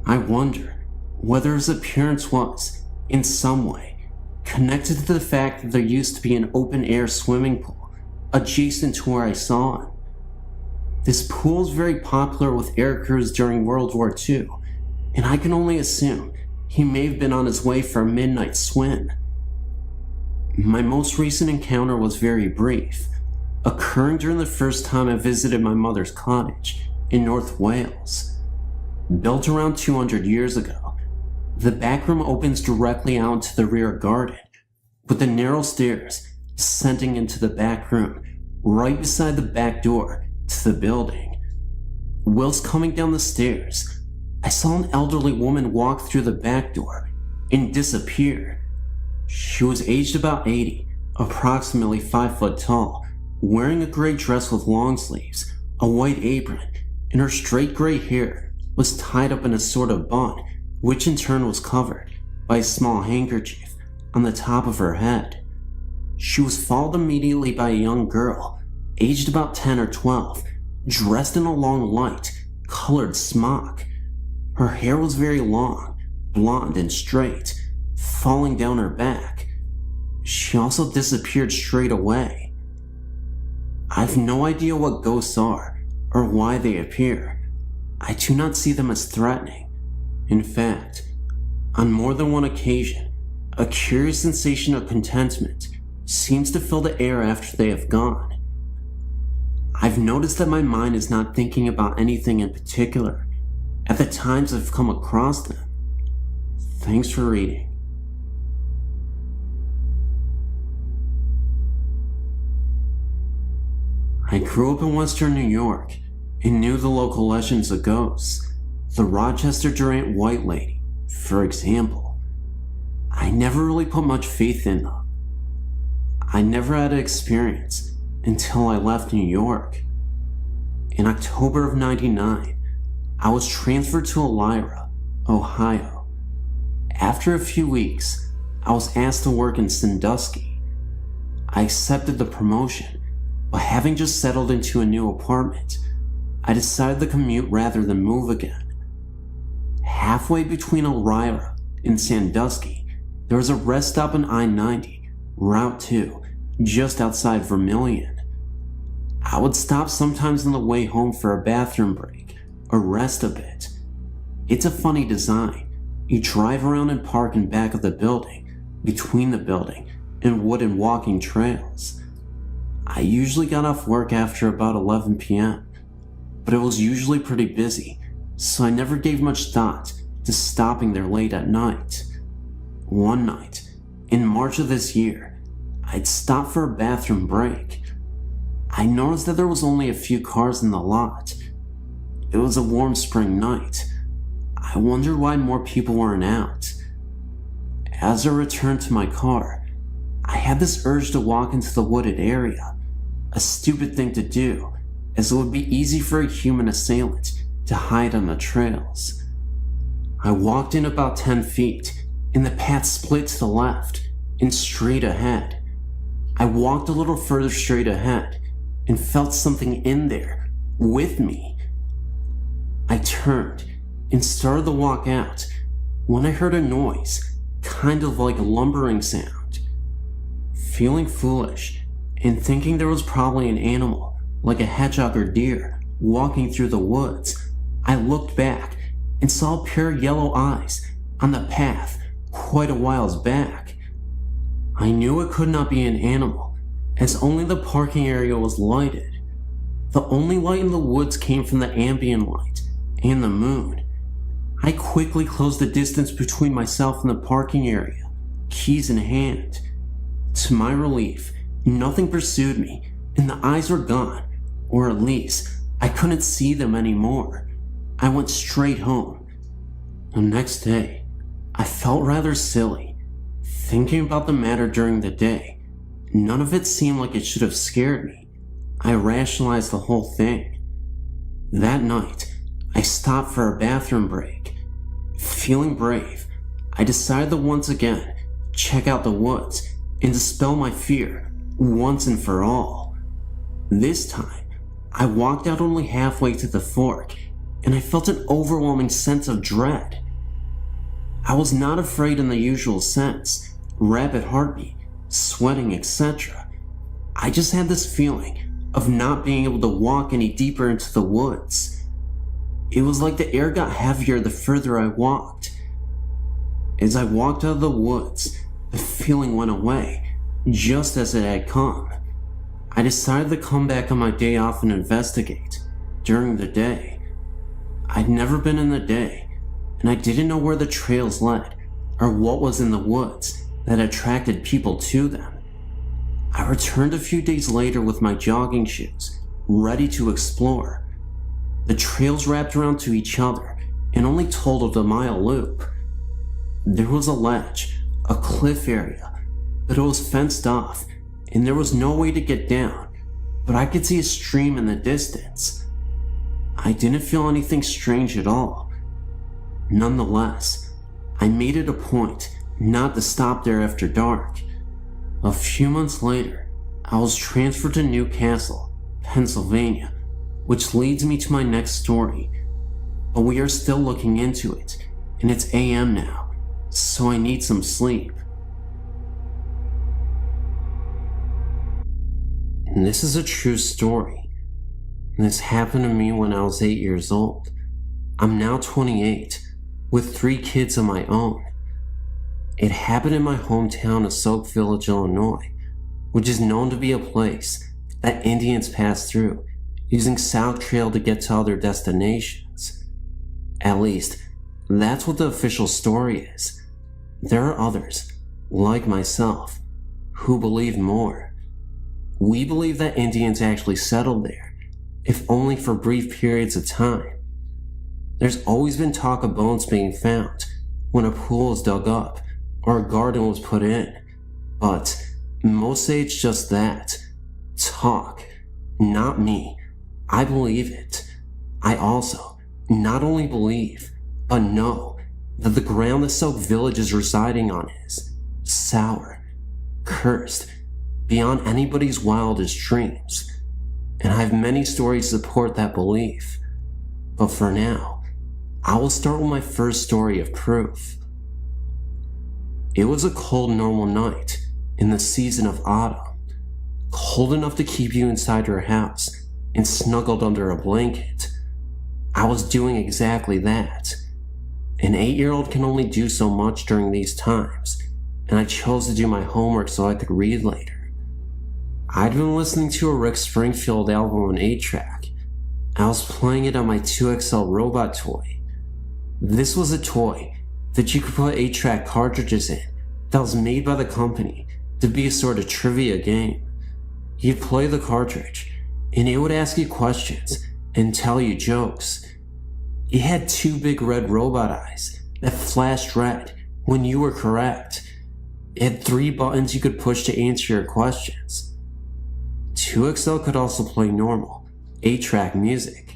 I wonder whether his appearance was, in some way, connected to the fact that there used to be an open-air swimming pool adjacent to where I saw him. This pool is very popular with air crews during World War II, and I can only assume he may have been on his way for a midnight swim. My most recent encounter was very brief, occurring during the first time I visited my mother's cottage in North Wales. Built around 200 years ago, the back room opens directly out into the rear garden, with the narrow stairs descending into the back room right beside the back door to the building. Whilst coming down the stairs, I saw an elderly woman walk through the back door and disappear. She was aged about 80, approximately 5 foot tall, wearing a gray dress with long sleeves, a white apron, and her straight gray hair was tied up in a sort of bun, which in turn was covered by a small handkerchief on the top of her head. She was followed immediately by a young girl, aged about 10 or 12, dressed in a long light colored smock. Her hair was very long, blonde and straight, falling down her back. She also disappeared straight away. I've no idea what ghosts are or why they appear. I do not see them as threatening. In fact, on more than one occasion, a curious sensation of contentment seems to fill the air after they have gone. I've noticed that my mind is not thinking about anything in particular at the times I've come across them. Thanks for reading. I grew up in Western New York and knew the local legends of ghosts. The Rochester Durant White Lady, for example. I never really put much faith in them. I never had an experience until I left New York. In October of '99, I was transferred to Elyria, Ohio. After a few weeks, I was asked to work in Sandusky. I accepted the promotion, but having just settled into a new apartment, I decided to commute rather than move again. Halfway between Elyria and Sandusky, there was a rest stop on I-90, Route 2, just outside Vermilion. I would stop sometimes on the way home for a bathroom break, or rest a bit. It's a funny design. You drive around and park in back of the building, between the building and wooden walking trails. I usually got off work after about 11 p.m., but it was usually pretty busy, so I never gave much thought to stopping there late at night. One night, in March of this year, I'd stopped for a bathroom break. I noticed that there was only a few cars in the lot. It was a warm spring night. I wondered why more people weren't out. As I returned to my car, I had this urge to walk into the wooded area, a stupid thing to do, as it would be easy for a human assailant to hide on the trails. I walked in about 10 feet, and the path split to the left and straight ahead. I walked a little further straight ahead and felt something in there with me. I turned and started to walk out when I heard a noise, kind of like a lumbering sound. Feeling foolish and thinking there was probably an animal, like a hedgehog or deer, walking through the woods, I looked back and saw a pair of yellow eyes on the path quite a whiles back. I knew it could not be an animal, as only the parking area was lighted. The only light in the woods came from the ambient light and the moon. I quickly closed the distance between myself and the parking area, keys in hand. To my relief, nothing pursued me, and the eyes were gone, or at least, I couldn't see them anymore. I went straight home. The next day, I felt rather silly. Thinking about the matter during the day, none of it seemed like it should have scared me. I rationalized the whole thing. That night, I stopped for a bathroom break. Feeling brave, I decided to once again check out the woods and dispel my fear once and for all. This time, I walked out only halfway to the fork, and I felt an overwhelming sense of dread. I was not afraid in the usual sense, rapid heartbeat, sweating, etc. I just had this feeling of not being able to walk any deeper into the woods. It was like the air got heavier the further I walked. As I walked out of the woods, the feeling went away, just as it had come. I decided to come back on my day off and investigate during the day. I'd never been in the day, and I didn't know where the trails led or what was in the woods that attracted people to them. I returned a few days later with my jogging shoes, ready to explore. The trails wrapped around to each other and only totaled a mile loop. There was a ledge, a cliff area, but it was fenced off and there was no way to get down, but I could see a stream in the distance. I didn't feel anything strange at all. Nonetheless, I made it a point not to stop there after dark. A few months later, I was transferred to Newcastle, Pennsylvania, which leads me to my next story. But we are still looking into it, and it's AM now, so I need some sleep. And this is a true story. And this happened to me when I was 8 years old. I'm now 28, with 3 kids of my own. It happened in my hometown of Soak Village, Illinois, which is known to be a place that Indians pass through using South Trail to get to other destinations. At least, that's what the official story is. There are others, like myself, who believe more. We believe that Indians actually settled there, if only for brief periods of time. There's always been talk of bones being found when a pool is dug up or a garden was put in, but most say it's just that. Talk. Not me. I believe it. I also not only believe, but know that the ground the Silk Village is residing on is sour, cursed, beyond anybody's wildest dreams. And I have many stories to support that belief. But for now, I will start with my first story of proof. It was a cold, normal night in the season of autumn, cold enough to keep you inside your house and snuggled under a blanket. I was doing exactly that. An 8-year-old can only do so much during these times, and I chose to do my homework so I could read later. I'd been listening to a Rick Springfield album on 8-track. I was playing it on my 2XL robot toy. This was a toy that you could put 8-track cartridges in that was made by the company to be a sort of trivia game. You'd play the cartridge, and it would ask you questions and tell you jokes. It had 2 big red robot eyes that flashed red when you were correct. It had 3 buttons you could push to answer your questions. 2XL could also play normal 8-track music,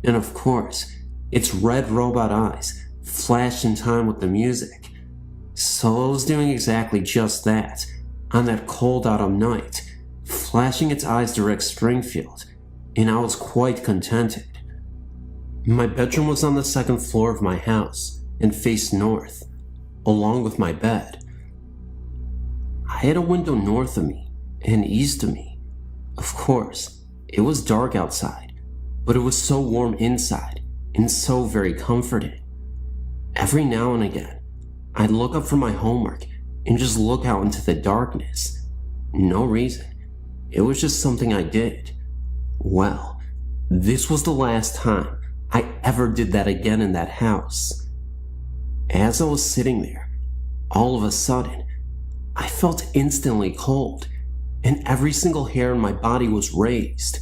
and of course, its red robot eyes flashed in time with the music. So it was doing exactly just that on that cold autumn night, flashing its eyes to Rick Springfield, and I was quite contented. My bedroom was on the 2nd floor of my house and faced north, along with my bed. I had a window north of me and east of me. Of course, it was dark outside, but it was so warm inside and so very comforting. Every now and again, I'd look up from my homework and just look out into the darkness. No reason. It was just something I did. Well, this was the last time I ever did that again in that house. As I was sitting there, all of a sudden, I felt instantly cold, and every single hair in my body was raised.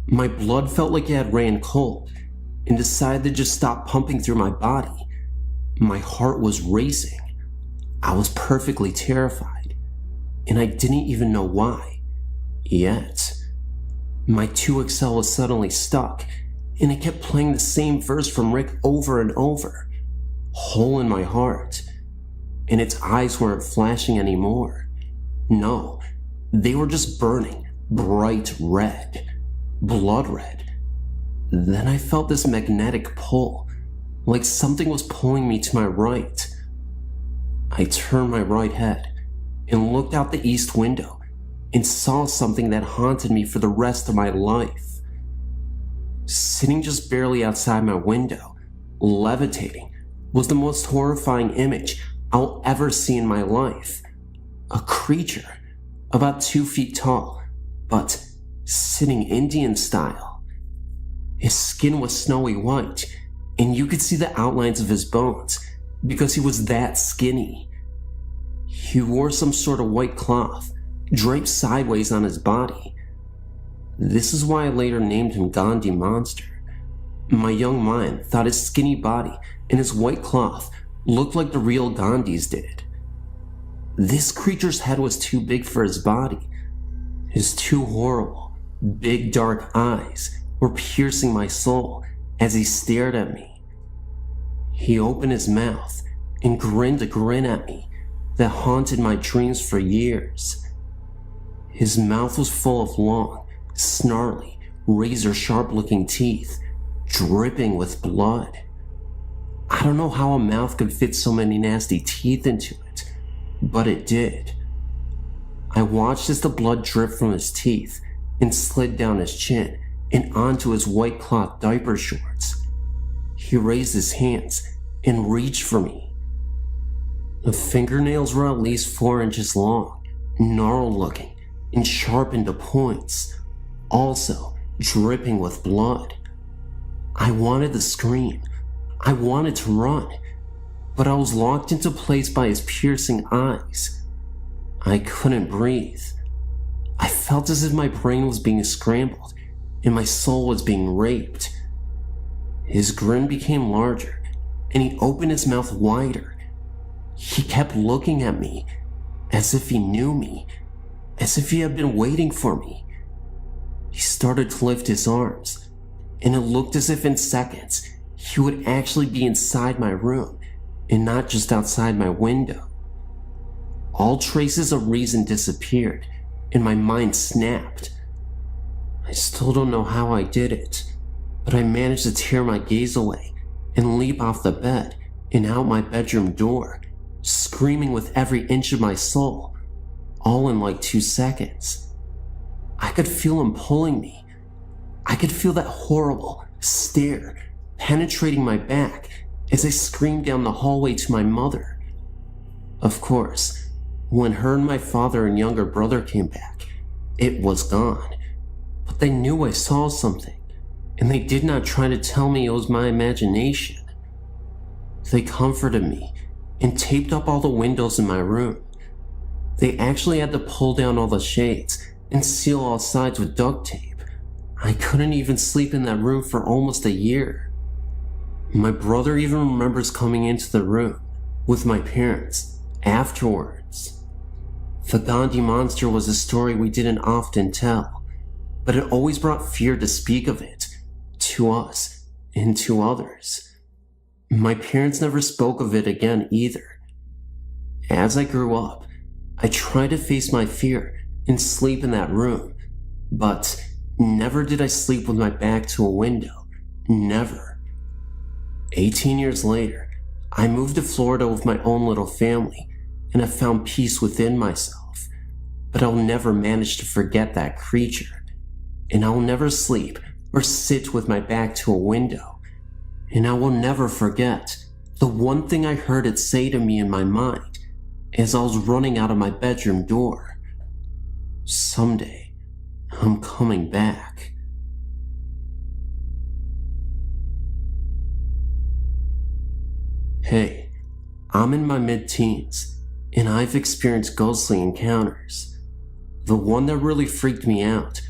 My blood felt like it had ran cold and decided to just stop pumping through my body. My heart was racing. I was perfectly terrified, and I didn't even know why. Yet, my 2XL was suddenly stuck, and it kept playing the same verse from Rick over and over. Hole in my heart. And its eyes weren't flashing anymore. No, they were just burning bright red, blood red. Then I felt this magnetic pull, like something was pulling me to my right. I turned my right head and looked out the east window and saw something that haunted me for the rest of my life. Sitting just barely outside my window, levitating, was the most horrifying image I'll ever see in my life. A creature, about 2 feet tall, but sitting Indian style. His skin was snowy white, and you could see the outlines of his bones because he was that skinny. He wore some sort of white cloth draped sideways on his body. This is why I later named him Gandhi Monster. My young mind thought his skinny body and his white cloth looked like the real Gandhis did. This creature's head was too big for his body. His 2 horrible, big dark eyes were piercing my soul as he stared at me. He opened his mouth and grinned a grin at me that haunted my dreams for years. His mouth was full of long, snarly, razor-sharp looking teeth, dripping with blood. I don't know how a mouth could fit so many nasty teeth into it, but it did. I watched as the blood dripped from his teeth and slid down his chin and onto his white cloth diaper shorts. He raised his hands and reached for me. The fingernails were at least 4 inches long, gnarled looking, and sharpened to points, also dripping with blood. I wanted to scream. I wanted to run, but I was locked into place by his piercing eyes. I couldn't breathe. I felt as if my brain was being scrambled and my soul was being raped. His grin became larger, and he opened his mouth wider. He kept looking at me, as if he knew me, as if he had been waiting for me. He started to lift his arms, and it looked as if in seconds he would actually be inside my room and not just outside my window. All traces of reason disappeared, and my mind snapped. I still don't know how I did it, but I managed to tear my gaze away and leap off the bed and out my bedroom door, screaming with every inch of my soul, all in like 2 seconds. I could feel him pulling me. I could feel that horrible stare penetrating my back as I screamed down the hallway to my mother. Of course, when her and my father and younger brother came back, it was gone. But they knew I saw something, and they did not try to tell me it was my imagination. They comforted me and taped up all the windows in my room. They actually had to pull down all the shades and seal all sides with duct tape. I couldn't even sleep in that room for almost a year. My brother even remembers coming into the room with my parents afterwards. The Gandhi monster was a story we didn't often tell, but it always brought fear to speak of it, to us and to others. My parents never spoke of it again either. As I grew up, I tried to face my fear and sleep in that room, but never did I sleep with my back to a window. Never. 18 years later, I moved to Florida with my own little family, and I found peace within myself. But I'll never manage to forget that creature, and I'll never sleep or sit with my back to a window, and I will never forget the one thing I heard it say to me in my mind as I was running out of my bedroom door. Someday, I'm coming back. Hey, I'm in my mid-teens, and I've experienced ghostly encounters. The one that really freaked me out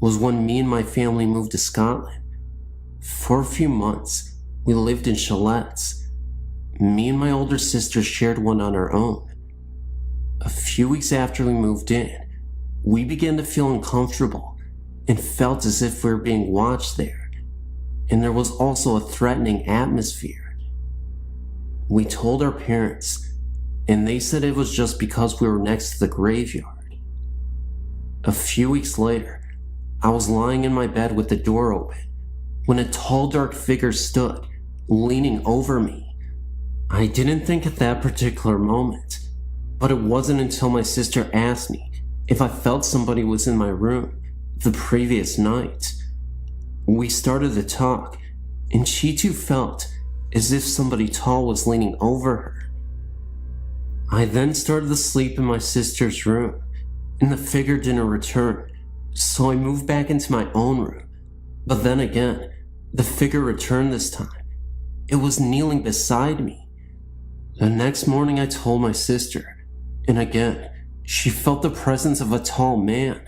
was when me and my family moved to Scotland. For a few months, we lived in chalets. Me and my older sister shared one on our own. A few weeks after we moved in, we began to feel uncomfortable and felt as if we were being watched there, and there was also a threatening atmosphere. We told our parents, and they said it was just because we were next to the graveyard. A few weeks later, I was lying in my bed with the door open when a tall, dark figure stood, leaning over me. I didn't think at that particular moment, but it wasn't until my sister asked me if I felt somebody was in my room the previous night. We started to talk, and she too felt as if somebody tall was leaning over her. I then started to sleep in my sister's room, and the figure didn't return, so I moved back into my own room. But then again, the figure returned this time. It was kneeling beside me. The next morning I told my sister, and again, she felt the presence of a tall man.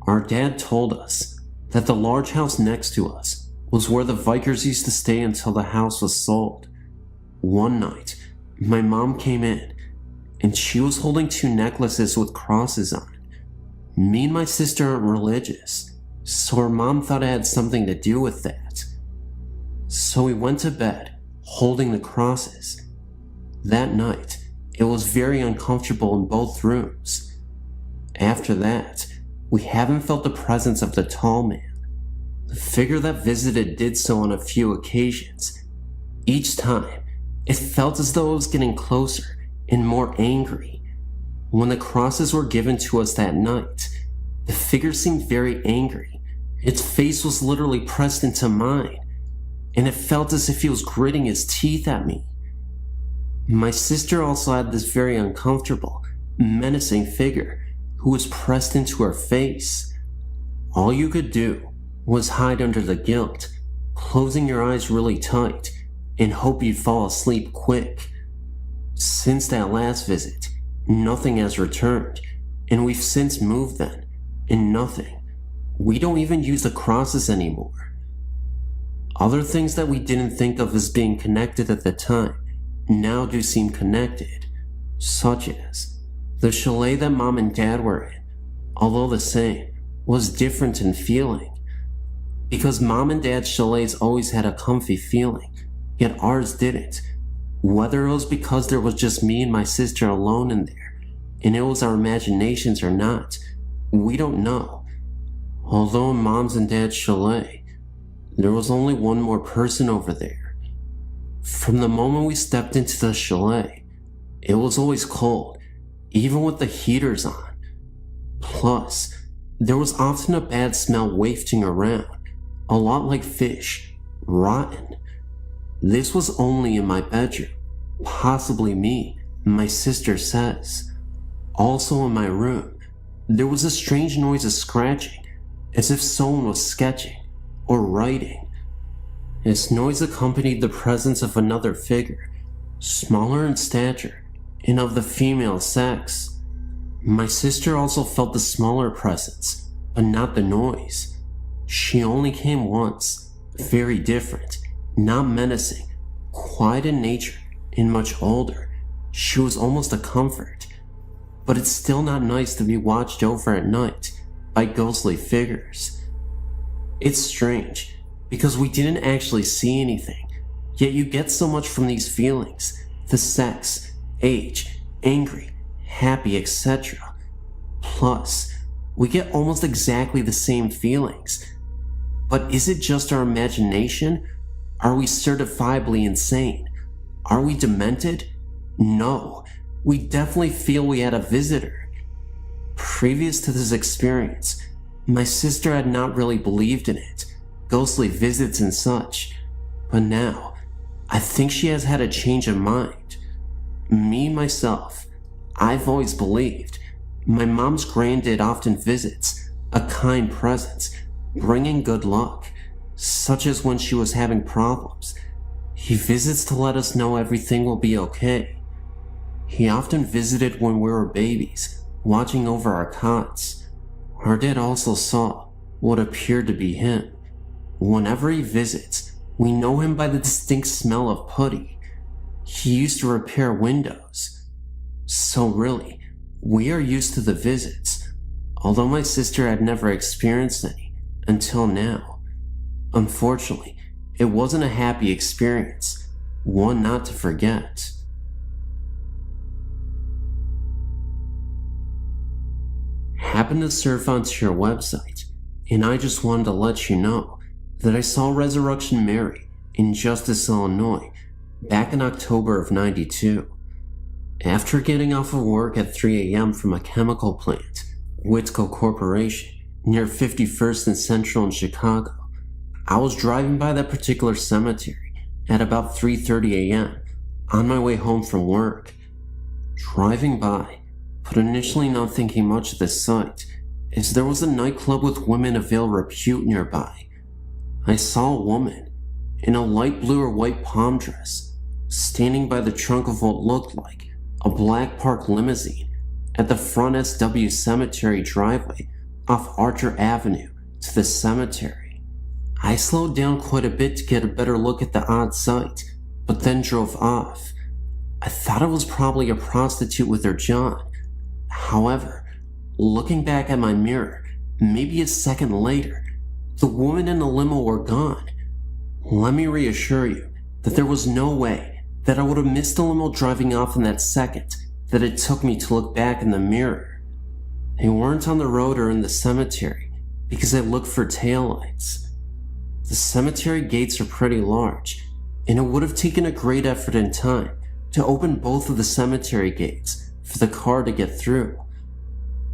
Our dad told us that the large house next to us was where the Vikers used to stay until the house was sold. One night, my mom came in, and she was holding 2 necklaces with crosses on it. Me and my sister aren't religious, so her mom thought it had something to do with that. So we went to bed, holding the crosses. That night, it was very uncomfortable in both rooms. After that, we haven't felt the presence of the tall man. The figure that visited did so on a few occasions. Each time, it felt as though it was getting closer and more angry. When the crosses were given to us that night, the figure seemed very angry. Its face was literally pressed into mine, and it felt as if he was gritting his teeth at me. My sister also had this very uncomfortable, menacing figure who was pressed into her face. All you could do was hide under the guilt, closing your eyes really tight, and hope you'd fall asleep quick. Since that last visit, nothing has returned, and we've since moved then, and nothing. We don't even use the crosses anymore. Other things that we didn't think of as being connected at the time now do seem connected, such as the chalet that Mom and Dad were in, although the same, was different in feeling. Because Mom and Dad's chalets always had a comfy feeling, yet ours didn't. Whether it was because there was just me and my sister alone in there, and it was our imaginations or not, we don't know. Although in Mom's and Dad's chalet, there was only one more person over there. From the moment we stepped into the chalet, it was always cold, even with the heaters on. Plus, there was often a bad smell wafting around, a lot like fish, rotten. This was only in my bedroom, possibly me, my sister says. Also in my room, there was a strange noise of scratching, as if someone was sketching or writing. This noise accompanied the presence of another figure, smaller in stature and of the female sex. My sister also felt the smaller presence, but not the noise. She only came once, very different, not menacing, quiet in nature, and much older. She was almost a comfort. But it's still not nice to be watched over at night by ghostly figures. It's strange, because we didn't actually see anything, yet you get so much from these feelings, the sex, age, angry, happy, etc. Plus, we get almost exactly the same feelings. But is it just our imagination? Are we certifiably insane? Are we demented? No, we definitely feel we had a visitor. Previous to this experience, my sister had not really believed in it, ghostly visits and such, but now, I think she has had a change of mind. Me, myself, I've always believed. My mom's granddad often visits, a kind presence, bringing good luck, such as when she was having problems. He visits to let us know everything will be okay. He often visited when we were babies, watching over our cots. Our dad also saw what appeared to be him. Whenever he visits, we know him by the distinct smell of putty. He used to repair windows. So really, we are used to the visits, although my sister had never experienced any until now. Unfortunately, it wasn't a happy experience, one not to forget. Happened to surf onto your website, and I just wanted to let you know that I saw Resurrection Mary in Justice, Illinois, back in October of '92. After getting off of work at 3 a.m. from a chemical plant, Whitco Corporation, near 51st and Central in Chicago, I was driving by that particular cemetery at about 3:30 a.m. on my way home from work. Driving by, but initially not thinking much of the sight, as there was a nightclub with women of ill repute nearby. I saw a woman in a light blue or white palm dress, standing by the trunk of what looked like a black park limousine at the front SW Cemetery driveway off Archer Avenue to the cemetery. I slowed down quite a bit to get a better look at the odd sight, but then drove off. I thought it was probably a prostitute with her John. However, looking back at my mirror, maybe a second later, the woman and the limo were gone. Let me reassure you that there was no way that I would have missed the limo driving off in that second that it took me to look back in the mirror. They weren't on the road or in the cemetery because I looked for taillights. The cemetery gates are pretty large, and it would have taken a great effort and time to open both of the cemetery gates for the car to get through.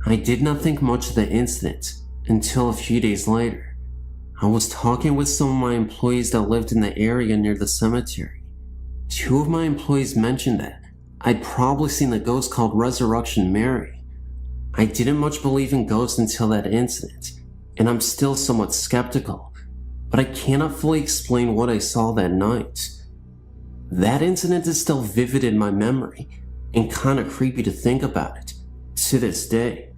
I did not think much of the incident until a few days later. I was talking with some of my employees that lived in the area near the cemetery. Two of my employees mentioned that I'd probably seen the ghost called Resurrection Mary. I didn't much believe in ghosts until that incident, and I'm still somewhat skeptical, but I cannot fully explain what I saw that night. That incident is still vivid in my memory, and kinda creepy to think about it, to this day.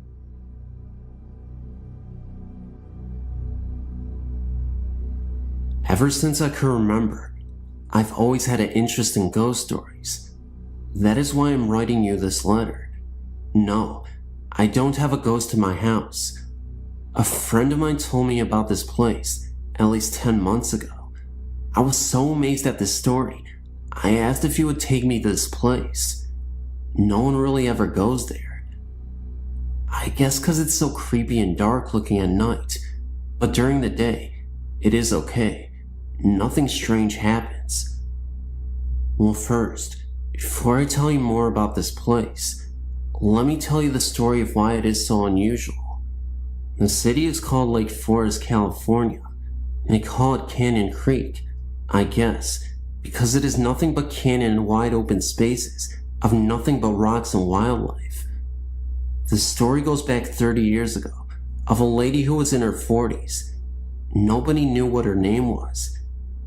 Ever since I can remember, I've always had an interest in ghost stories. That is why I'm writing you this letter. No, I don't have a ghost in my house. A friend of mine told me about this place at least 10 months ago. I was so amazed at this story, I asked if he would take me to this place. No one really ever goes there. I guess because it's so creepy and dark looking at night, but during the day, it is okay. Nothing strange happens. Well, first, before I tell you more about this place, let me tell you the story of why it is so unusual. The city is called Lake Forest, California, and they call it Canyon Creek, I guess, because it is nothing but canyon and wide open spaces of nothing but rocks and wildlife. The story goes back 30 years ago of a lady who was in her 40s. Nobody knew what her name was.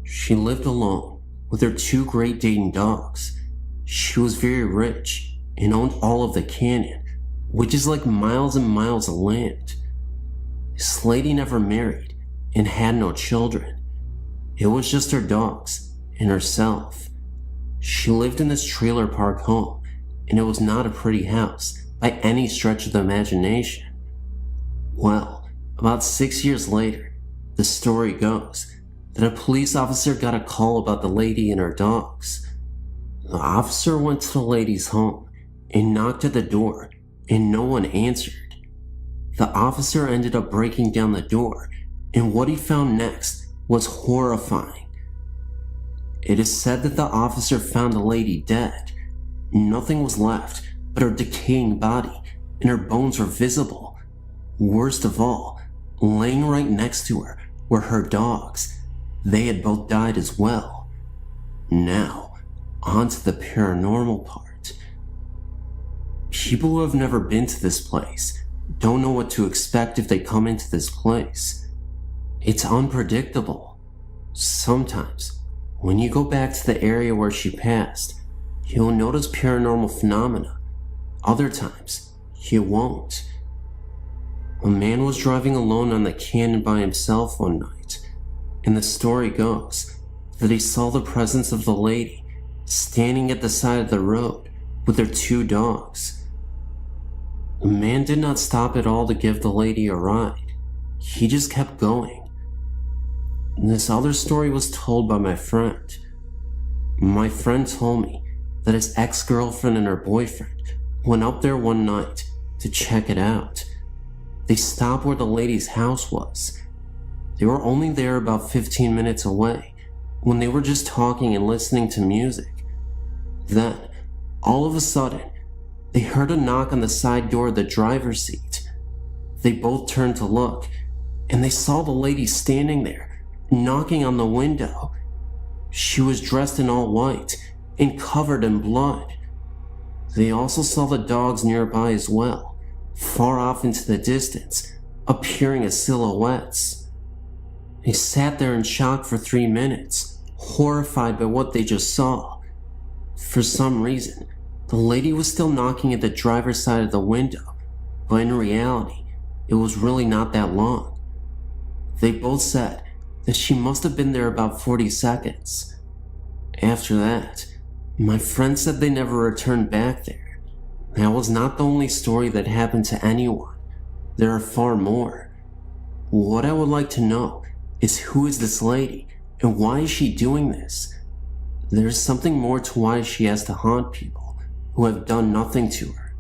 She lived alone with her 2 Great Dane dogs. She was very rich and owned all of the canyon, which is like miles and miles of land. This lady never married and had no children. It was just her dogs and herself. She lived in this trailer park home, and it was not a pretty house by any stretch of the imagination. Well, about 6 years later, the story goes that a police officer got a call about the lady and her dogs. The officer went to the lady's home and knocked at the door, and no one answered. The officer ended up breaking down the door, and what he found next was horrifying. It is said that the officer found the lady dead. Nothing was left but her decaying body, and her bones were visible. Worst of all, laying right next to her were her dogs. They had both died as well. Now, on to the paranormal part. People who have never been to this place don't know what to expect if they come into this place. It's unpredictable. Sometimes, when you go back to the area where she passed, you'll notice paranormal phenomena. Other times, you won't. A man was driving alone on the canyon by himself one night, and the story goes that he saw the presence of the lady standing at the side of the road with her 2 dogs. The man did not stop at all to give the lady a ride. He just kept going. This other story was told by my friend. My friend told me that his ex-girlfriend and her boyfriend went up there one night to check it out. They stopped where the lady's house was. They were only there about 15 minutes away when they were just talking and listening to music. Then, all of a sudden, they heard a knock on the side door of the driver's seat. They both turned to look, and they saw the lady standing there, knocking on the window. She was dressed in all white and covered in blood. They also saw the dogs nearby as well, far off into the distance, appearing as silhouettes. They sat there in shock for 3 minutes, horrified by what they just saw. For some reason, the lady was still knocking at the driver's side of the window, but in reality, it was really not that long. They both said that she must have been there about 40 seconds. After that, my friend said they never returned back there. That was not the only story that happened to anyone. There are far more. What I would like to know is who is this lady and why is she doing this? There's something more to why she has to haunt people who have done nothing to her.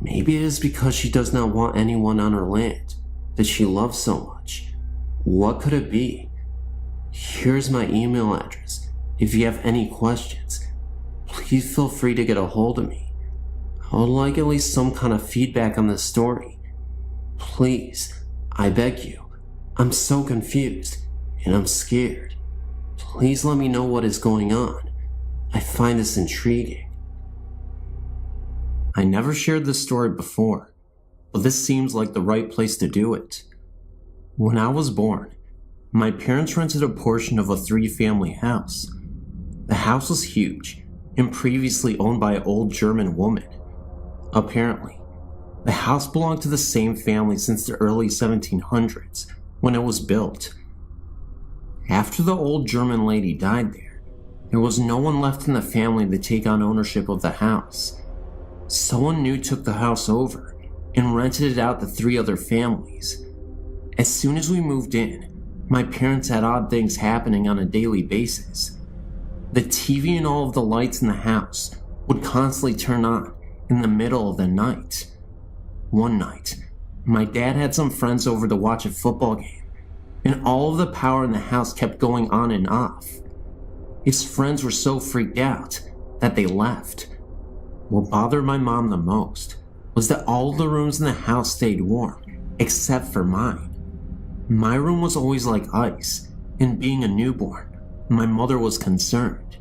Maybe it is because she does not want anyone on her land that she loves so much. What could it be? Here's my email address. If you have any questions, please feel free to get a hold of me. I would like at least some kind of feedback on this story. Please, I beg you. I'm so confused, and I'm scared. Please let me know what is going on. I find this intriguing. I never shared this story before, but this seems like the right place to do it. When I was born, my parents rented a portion of a 3-family house. The house was huge and previously owned by an old German woman. Apparently, the house belonged to the same family since the early 1700s when it was built. After the old German lady died there was no one left in the family to take on ownership of the house. Someone new took the house over and rented it out to 3 other families. As soon as we moved in, my parents had odd things happening on a daily basis. The TV and all of the lights in the house would constantly turn on in the middle of the night. One night, my dad had some friends over to watch a football game, and all of the power in the house kept going on and off. His friends were so freaked out that they left. What bothered my mom the most was that all the rooms in the house stayed warm, except for mine. My room was always like ice, and being a newborn, my mother was concerned.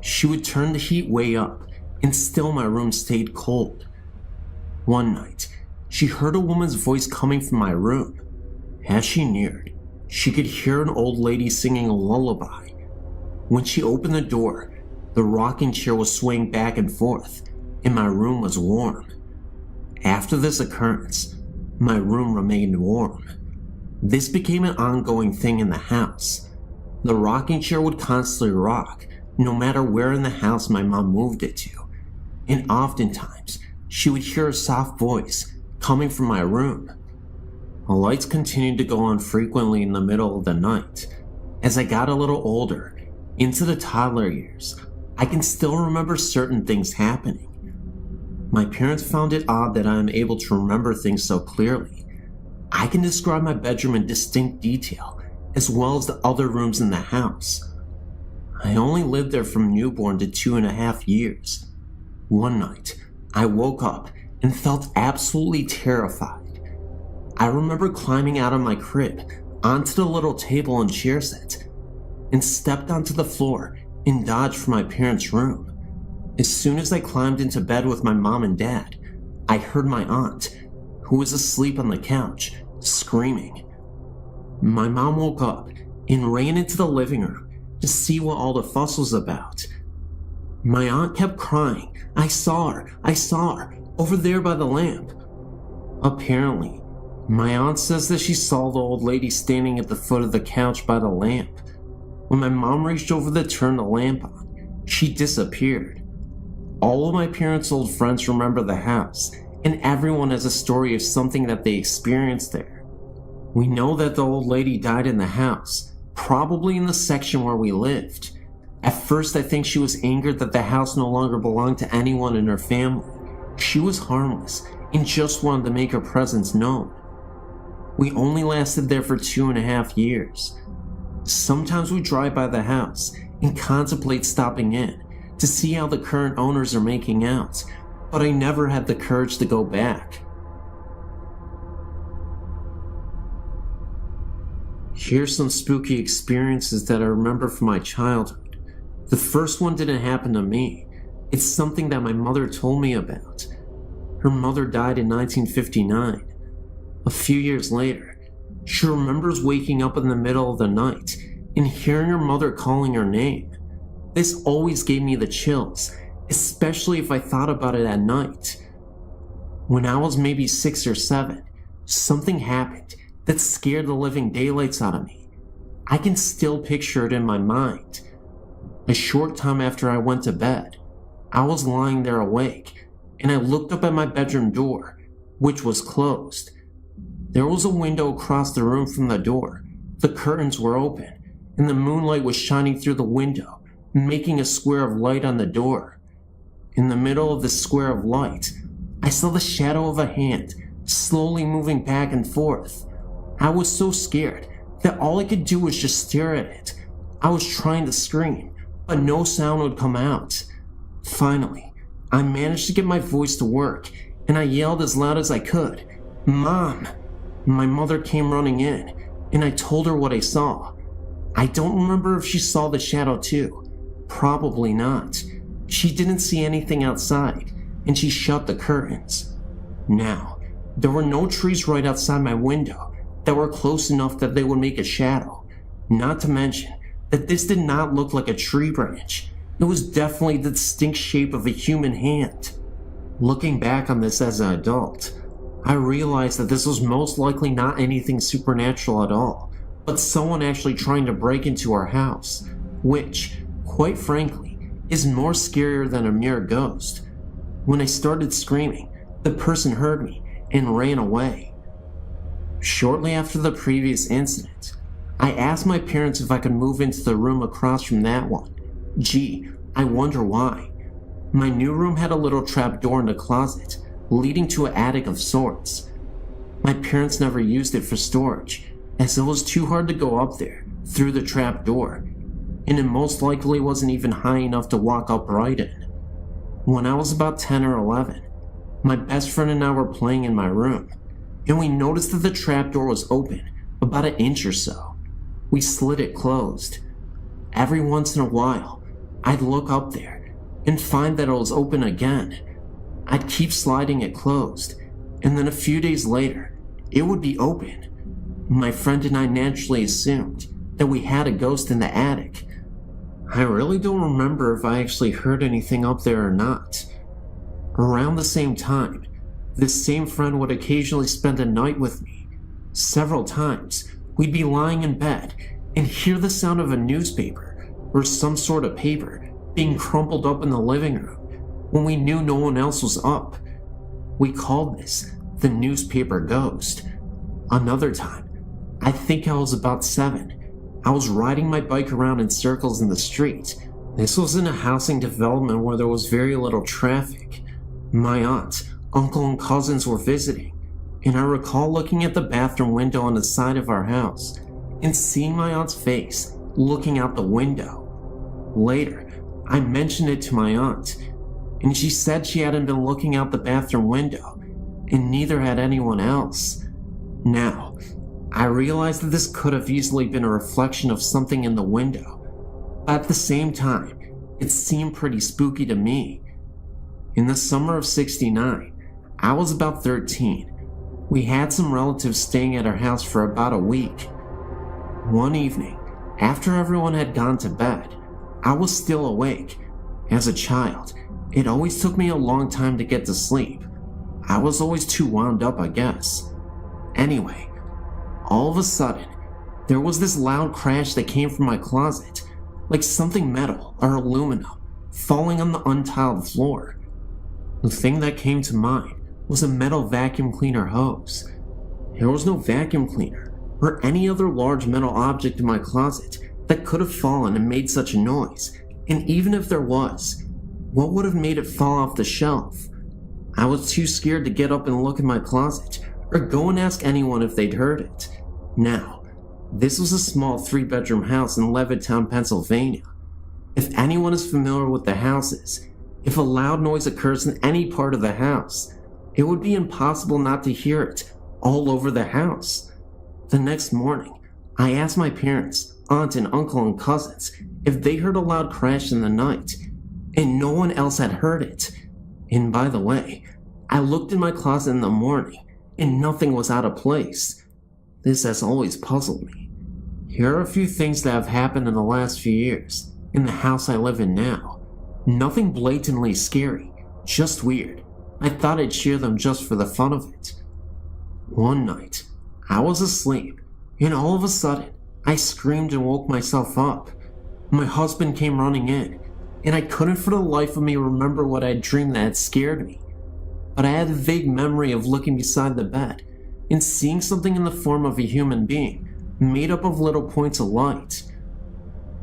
She would turn the heat way up, and still my room stayed cold. One night, she heard a woman's voice coming from my room. As she neared, she could hear an old lady singing a lullaby. When she opened the door, the rocking chair was swaying back and forth, and my room was warm. After this occurrence, my room remained warm. This became an ongoing thing in the house. The rocking chair would constantly rock, no matter where in the house my mom moved it to, and oftentimes she would hear a soft voice coming from my room. The lights continued to go on frequently in the middle of the night. As I got a little older, into the toddler years, I can still remember certain things happening. My parents found it odd that I am able to remember things so clearly. I can describe my bedroom in distinct detail, as well as the other rooms in the house. I only lived there from newborn to 2.5 years. One night, I woke up and felt absolutely terrified. I remember climbing out of my crib onto the little table and chair set, and stepped onto the floor and dodged for my parents' room. As soon as I climbed into bed with my mom and dad, I heard my aunt, who was asleep on the couch, screaming. My mom woke up and ran into the living room to see what all the fuss was about. My aunt kept crying, I saw her, over there by the lamp." Apparently, my aunt says that she saw the old lady standing at the foot of the couch by the lamp. When my mom reached over to turn the lamp on, she disappeared. All of my parents' old friends remember the house, and everyone has a story of something that they experienced there. We know that the old lady died in the house, probably in the section where we lived. At first, I think she was angered that the house no longer belonged to anyone in her family. She was harmless and just wanted to make her presence known. We only lasted there for 2.5 years. Sometimes we drive by the house and contemplate stopping in to see how the current owners are making out, but I never had the courage to go back. Here's some spooky experiences that I remember from my childhood. The first one didn't happen to me. It's something that my mother told me about. Her mother died in 1959. A few years later, she remembers waking up in the middle of the night and hearing her mother calling her name. This always gave me the chills, especially if I thought about it at night. When I was maybe 6 or 7, something happened that scared the living daylights out of me. I can still picture it in my mind. A short time after I went to bed, I was lying there awake, and I looked up at my bedroom door, which was closed. There was a window across the room from the door. The curtains were open, and the moonlight was shining through the window, making a square of light on the door. In the middle of the square of light, I saw the shadow of a hand slowly moving back and forth. I was so scared that all I could do was just stare at it. I was trying to scream, but no sound would come out. Finally, I managed to get my voice to work, and I yelled as loud as I could, "Mom!" My mother came running in, and I told her what I saw. I don't remember if she saw the shadow too. Probably not. She didn't see anything outside, and she shut the curtains. Now, there were no trees right outside my window that were close enough that they would make a shadow. Not to mention that this did not look like a tree branch. It was definitely the distinct shape of a human hand. Looking back on this as an adult, I realized that this was most likely not anything supernatural at all, but someone actually trying to break into our house, which, quite frankly, is more scarier than a mere ghost. When I started screaming, the person heard me and ran away. Shortly after the previous incident, I asked my parents if I could move into the room across from that one. Gee, I wonder why. My new room had a little trap door in the closet, leading to an attic of sorts. My parents never used it for storage, as it was too hard to go up there through the trap door, and it most likely wasn't even high enough to walk upright in. When I was about 10 or 11, my best friend and I were playing in my room, and we noticed that the trapdoor was open about an inch or so. We slid it closed. Every once in a while, I'd look up there and find that it was open again. I'd keep sliding it closed, and then a few days later, it would be open. My friend and I naturally assumed that we had a ghost in the attic. I really don't remember if I actually heard anything up there or not. Around the same time, this same friend would occasionally spend a night with me. Several times, we'd be lying in bed and hear the sound of a newspaper or some sort of paper being crumpled up in the living room when we knew no one else was up. We called this the newspaper ghost. Another time, I think I was about 7. I was riding my bike around in circles in the street. This was in a housing development where there was very little traffic. My aunt, uncle, and cousins were visiting, and I recall looking at the bathroom window on the side of our house and seeing my aunt's face looking out the window. Later, I mentioned it to my aunt, and she said she hadn't been looking out the bathroom window, and neither had anyone else. Now, I realized that this could have easily been a reflection of something in the window, but at the same time, it seemed pretty spooky to me. In the summer of '69, I was about 13. We had some relatives staying at our house for about a week. One evening, after everyone had gone to bed, I was still awake. As a child, it always took me a long time to get to sleep. I was always too wound up, I guess. Anyway, all of a sudden, there was this loud crash that came from my closet, like something metal or aluminum falling on the untiled floor. The thing that came to mind was a metal vacuum cleaner hose. There was no vacuum cleaner or any other large metal object in my closet that could have fallen and made such a noise, and even if there was, what would have made it fall off the shelf? I was too scared to get up and look in my closet or go and ask anyone if they'd heard it. Now, this was a small 3-bedroom house in Levittown, Pennsylvania. If anyone is familiar with the houses, if a loud noise occurs in any part of the house, it would be impossible not to hear it all over the house. The next morning, I asked my parents, aunt and uncle and cousins if they heard a loud crash in the night, and no one else had heard it. And by the way, I looked in my closet in the morning, and nothing was out of place. This has always puzzled me. Here are a few things that have happened in the last few years, in the house I live in now. Nothing blatantly scary, just weird. I thought I'd share them just for the fun of it. One night, I was asleep, and all of a sudden, I screamed and woke myself up. My husband came running in, and I couldn't for the life of me remember what I had dreamed that had scared me. But I had a vague memory of looking beside the bed and seeing something in the form of a human being, made up of little points of light.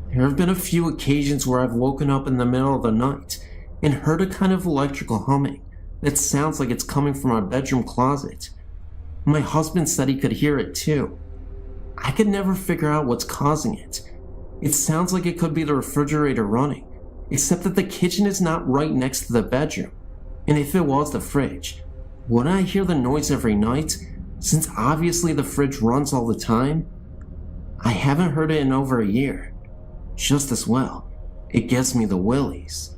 There have been a few occasions where I've woken up in the middle of the night and heard a kind of electrical humming that sounds like it's coming from our bedroom closet. My husband said he could hear it too. I could never figure out what's causing it. It sounds like it could be the refrigerator running, except that the kitchen is not right next to the bedroom. And if it was the fridge, wouldn't I hear the noise every night, since obviously the fridge runs all the time? I haven't heard it in over a year. Just as well, it gives me the willies.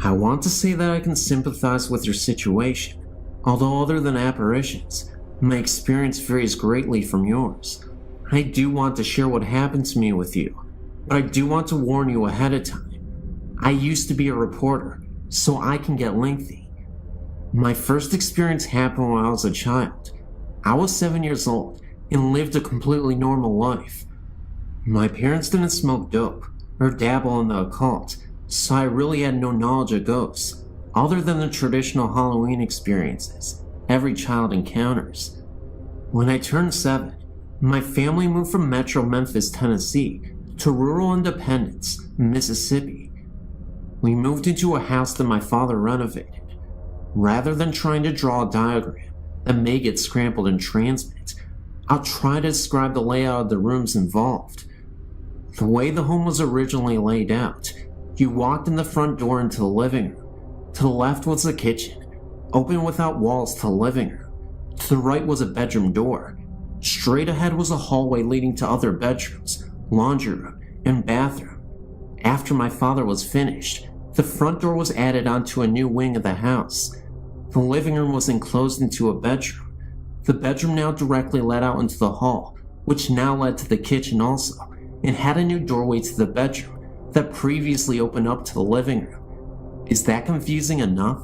I want to say that I can sympathize with your situation, although other than apparitions, my experience varies greatly from yours. I do want to share what happened to me with you, but I do want to warn you ahead of time. I used to be a reporter, so I can get lengthy. My first experience happened when I was a child. I was 7 years old and lived a completely normal life. My parents didn't smoke dope or dabble in the occult, so I really had no knowledge of ghosts, other than the traditional Halloween experiences every child encounters. When I turned 7, my family moved from Metro Memphis, Tennessee, to rural Independence, Mississippi. We moved into a house that my father renovated. Rather than trying to draw a diagram that may get scrambled in transmit, I'll try to describe the layout of the rooms involved. The way the home was originally laid out, you walked in the front door into the living room. To the left was the kitchen, open without walls to the living room. To the right was a bedroom door. Straight ahead was a hallway leading to other bedrooms, laundry room, and bathroom. After my father was finished, the front door was added onto a new wing of the house. The living room was enclosed into a bedroom. The bedroom now directly led out into the hall, which now led to the kitchen also, and had a new doorway to the bedroom that previously opened up to the living room. Is that confusing enough?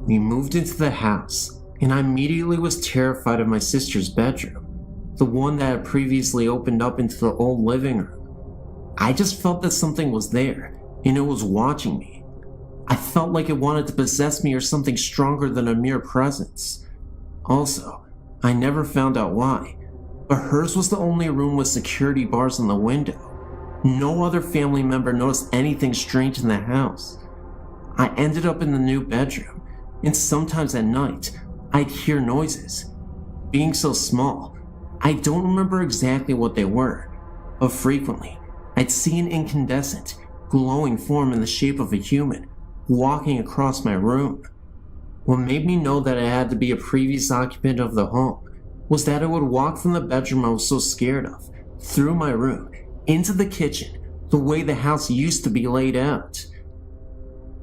We moved into the house, and I immediately was terrified of my sister's bedroom, the one that had previously opened up into the old living room. I just felt that something was there, and it was watching me. I felt like it wanted to possess me or something stronger than a mere presence. Also, I never found out why, but hers was the only room with security bars on the window. No other family member noticed anything strange in the house. I ended up in the new bedroom, and sometimes at night, I'd hear noises. Being so small, I don't remember exactly what they were, but frequently, I'd see an incandescent, glowing form in the shape of a human walking across my room. What made me know that it had to be a previous occupant of the home was that it would walk from the bedroom I was so scared of, through my room, into the kitchen, the way the house used to be laid out.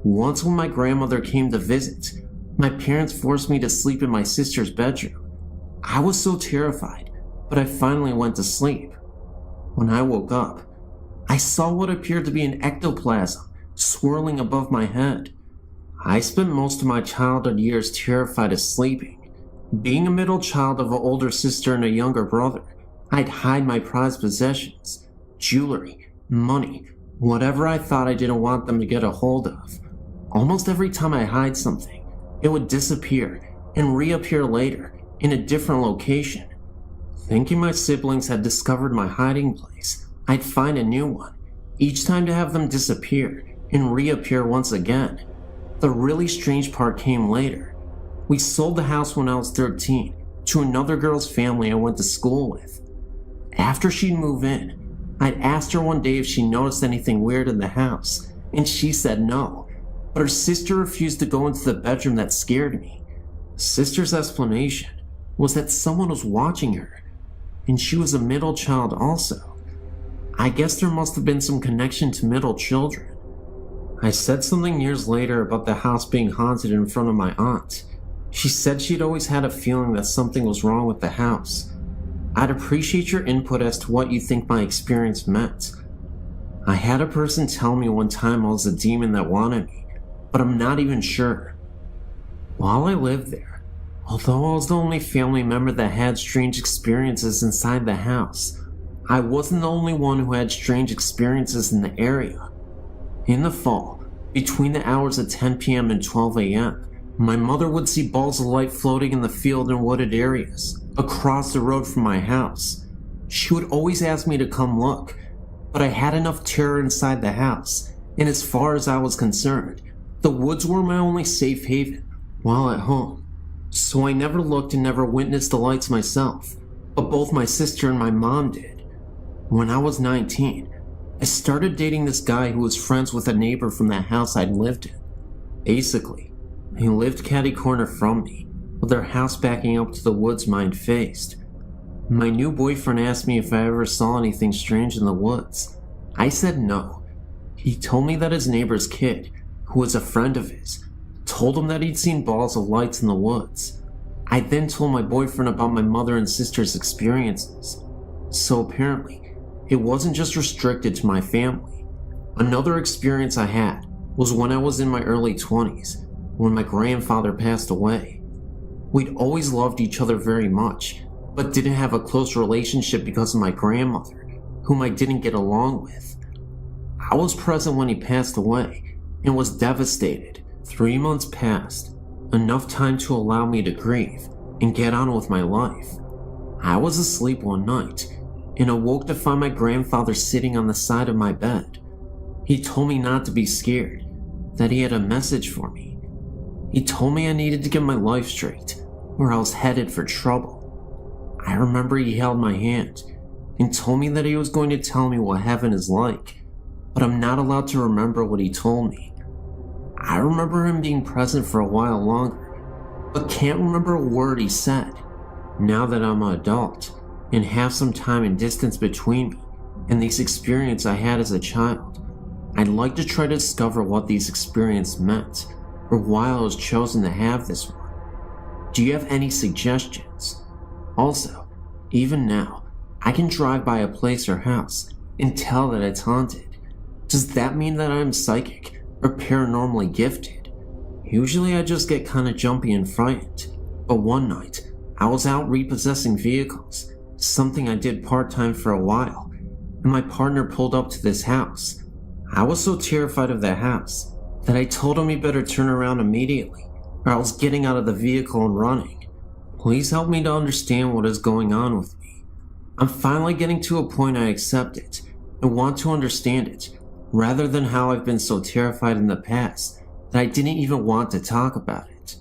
Once when my grandmother came to visit, my parents forced me to sleep in my sister's bedroom. I was so terrified, but I finally went to sleep. When I woke up, I saw what appeared to be an ectoplasm swirling above my head. I spent most of my childhood years terrified of sleeping. Being a middle child of an older sister and a younger brother, I'd hide my prized possessions, jewelry, money, whatever I thought I didn't want them to get a hold of. Almost every time I hide something, it would disappear and reappear later in a different location. Thinking my siblings had discovered my hiding place, I'd find a new one, each time to have them disappear and reappear once again. The really strange part came later. We sold the house when I was 13 to another girl's family I went to school with. After she'd moved in, I'd asked her one day if she noticed anything weird in the house, and she said no, but her sister refused to go into the bedroom that scared me. Sister's explanation was that someone was watching her, and she was a middle child also. I guess there must have been some connection to middle children. I said something years later about the house being haunted in front of my aunt. She said she'd always had a feeling that something was wrong with the house. I'd appreciate your input as to what you think my experience meant. I had a person tell me one time I was a demon that wanted me, but I'm not even sure. While I lived there, although I was the only family member that had strange experiences inside the house, I wasn't the only one who had strange experiences in the area. In the fall, between the hours of 10 p.m. and 12 a.m., my mother would see balls of light floating in the field and wooded areas across the road from my house. She would always ask me to come look, but I had enough terror inside the house, and as far as I was concerned, the woods were my only safe haven while at home. So I never looked and never witnessed the lights myself, but both my sister and my mom did. When I was 19, I started dating this guy who was friends with a neighbor from that house I'd lived in. Basically, he lived catty corner from me, with their house backing up to the woods mine faced. My new boyfriend asked me if I ever saw anything strange in the woods. I said no. He told me that his neighbor's kid, who was a friend of his, told him that he'd seen balls of lights in the woods. I then told my boyfriend about my mother and sister's experiences. So apparently, it wasn't just restricted to my family. Another experience I had was when I was in my early 20s. when my grandfather passed away. We'd always loved each other very much, but didn't have a close relationship because of my grandmother, whom I didn't get along with. I was present when he passed away and was devastated. 3 months passed, enough time to allow me to grieve and get on with my life. I was asleep one night and awoke to find my grandfather sitting on the side of my bed. He told me not to be scared, that he had a message for me. He told me I needed to get my life straight, or I was headed for trouble. I remember he held my hand and told me that he was going to tell me what heaven is like, but I'm not allowed to remember what he told me. I remember him being present for a while longer, but can't remember a word he said. Now that I'm an adult and have some time and distance between me and these experiences I had as a child, I'd like to try to discover what these experiences meant, or why I was chosen to have this one. Do you have any suggestions? Also, even now, I can drive by a place or house and tell that it's haunted. Does that mean that I'm psychic or paranormally gifted? Usually I just get kinda jumpy and frightened, but one night, I was out repossessing vehicles, something I did part-time for a while, and my partner pulled up to this house. I was so terrified of the house that I told him he better turn around immediately, or I was getting out of the vehicle and running. Please help me to understand what is going on with me. I'm finally getting to a point I accept it and want to understand it, rather than how I've been so terrified in the past that I didn't even want to talk about it.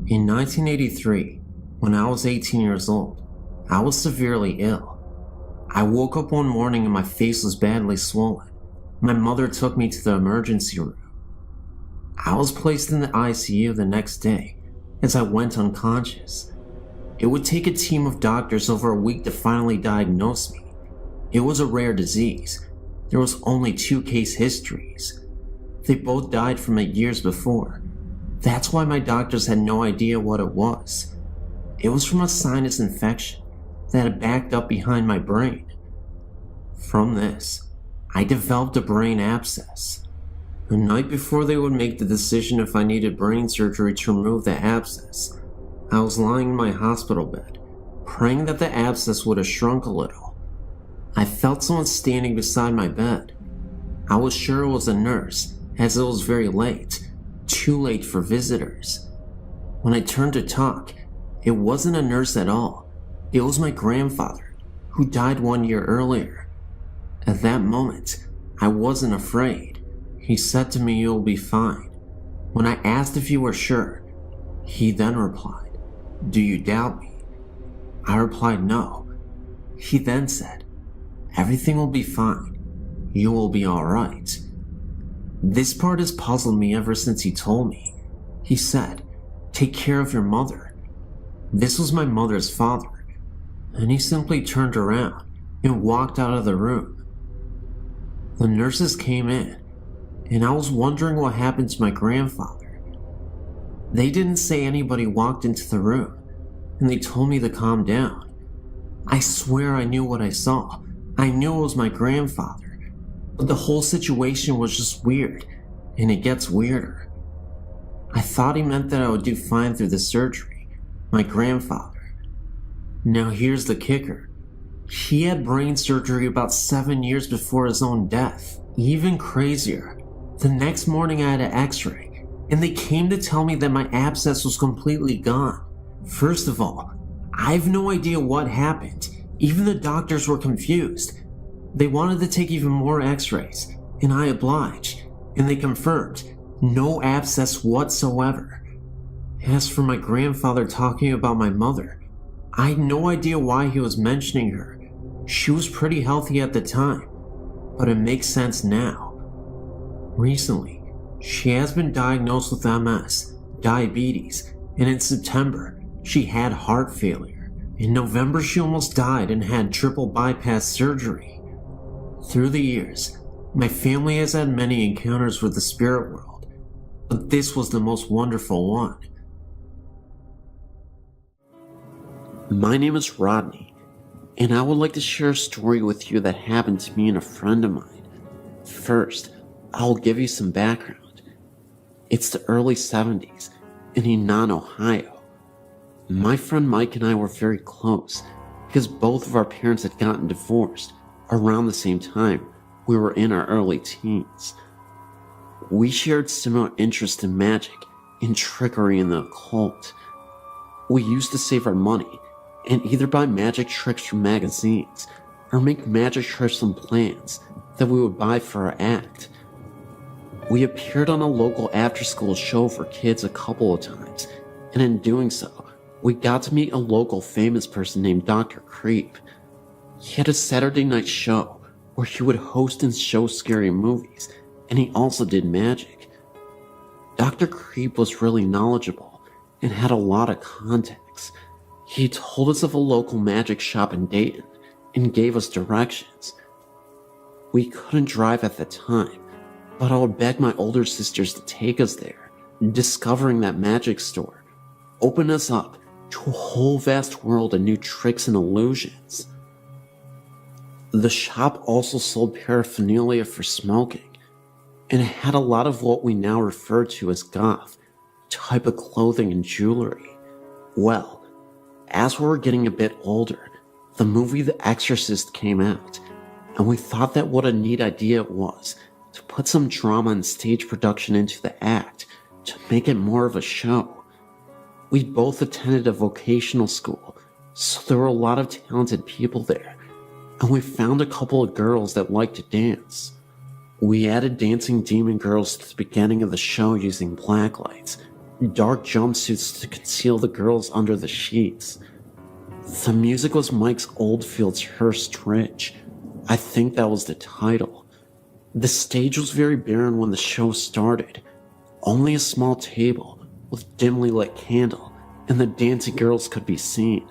In 1983, when I was 18 years old, I was severely ill. I woke up one morning and my face was badly swollen. My mother took me to the emergency room. I was placed in the ICU the next day as I went unconscious. It would take a team of doctors over a week to finally diagnose me. It was a rare disease. There was only 2 case histories. They both died from it years before. That's why my doctors had no idea what it was. It was from a sinus infection that had backed up behind my brain. From this, I developed a brain abscess. The night before they would make the decision if I needed brain surgery to remove the abscess, I was lying in my hospital bed, praying that the abscess would have shrunk a little. I felt someone standing beside my bed. I was sure it was a nurse, as it was very late, too late for visitors. When I turned to talk, it wasn't a nurse at all. It was my grandfather, who died 1 year earlier. At that moment, I wasn't afraid. He said to me, "You'll be fine." When I asked if you were sure, he then replied, "Do you doubt me?" I replied, "No." He then said, "Everything will be fine. You will be alright." This part has puzzled me ever since he told me. He said, "Take care of your mother." This was my mother's father, and he simply turned around and walked out of the room. The nurses came in, and I was wondering what happened to my grandfather. They didn't say anybody walked into the room, and they told me to calm down. I swear I knew what I saw. I knew it was my grandfather. But the whole situation was just weird, and it gets weirder. I thought he meant that I would do fine through the surgery, my grandfather. Now here's the kicker. He had brain surgery about 7 years before his own death. Even crazier, the next morning I had an x-ray, and they came to tell me that my abscess was completely gone. First of all, I have no idea what happened. Even the doctors were confused. They wanted to take even more x-rays, and I obliged, and they confirmed no abscess whatsoever. As for my grandfather talking about my mother, I had no idea why he was mentioning her. She was pretty healthy at the time, but it makes sense now. Recently, she has been diagnosed with MS, diabetes, and in September, she had heart failure. In November, she almost died and had triple bypass surgery. Through the years, my family has had many encounters with the spirit world, but this was the most wonderful one. My name is Rodney, and I would like to share a story with you that happened to me and a friend of mine. First, I'll give you some background. It's the early 70s in Enon, Ohio. My friend Mike and I were very close because both of our parents had gotten divorced around the same time we were in our early teens. We shared similar interests in magic and trickery in the occult. We used to save our money and either buy magic tricks from magazines or make magic tricks from plans that we would buy for our act. We appeared on a local after-school show for kids a couple of times, and in doing so, we got to meet a local famous person named Dr. Crave. He had a Saturday night show where he would host and show scary movies, and he also did magic. Dr. Crave was really knowledgeable and had a lot of contacts. He told us of a local magic shop in Dayton and gave us directions. We couldn't drive at the time, but I would beg my older sisters to take us there. Discovering that magic store opened us up to a whole vast world of new tricks and illusions. The shop also sold paraphernalia for smoking, and it had a lot of what we now refer to as goth type of clothing and jewelry. Well, as we were getting a bit older, the movie The Exorcist came out, and we thought that what a neat idea it was to put some drama and stage production into the act to make it more of a show. We both attended a vocational school, so there were a lot of talented people there, and we found a couple of girls that liked to dance. We added dancing demon girls to the beginning of the show using black lights, dark jumpsuits to conceal the girls under the sheets. The music was Mike's Oldfield's Hearst Ridge. I think that was the title. The stage was very barren when the show started. Only a small table with dimly lit candle, and the dancing girls could be seen.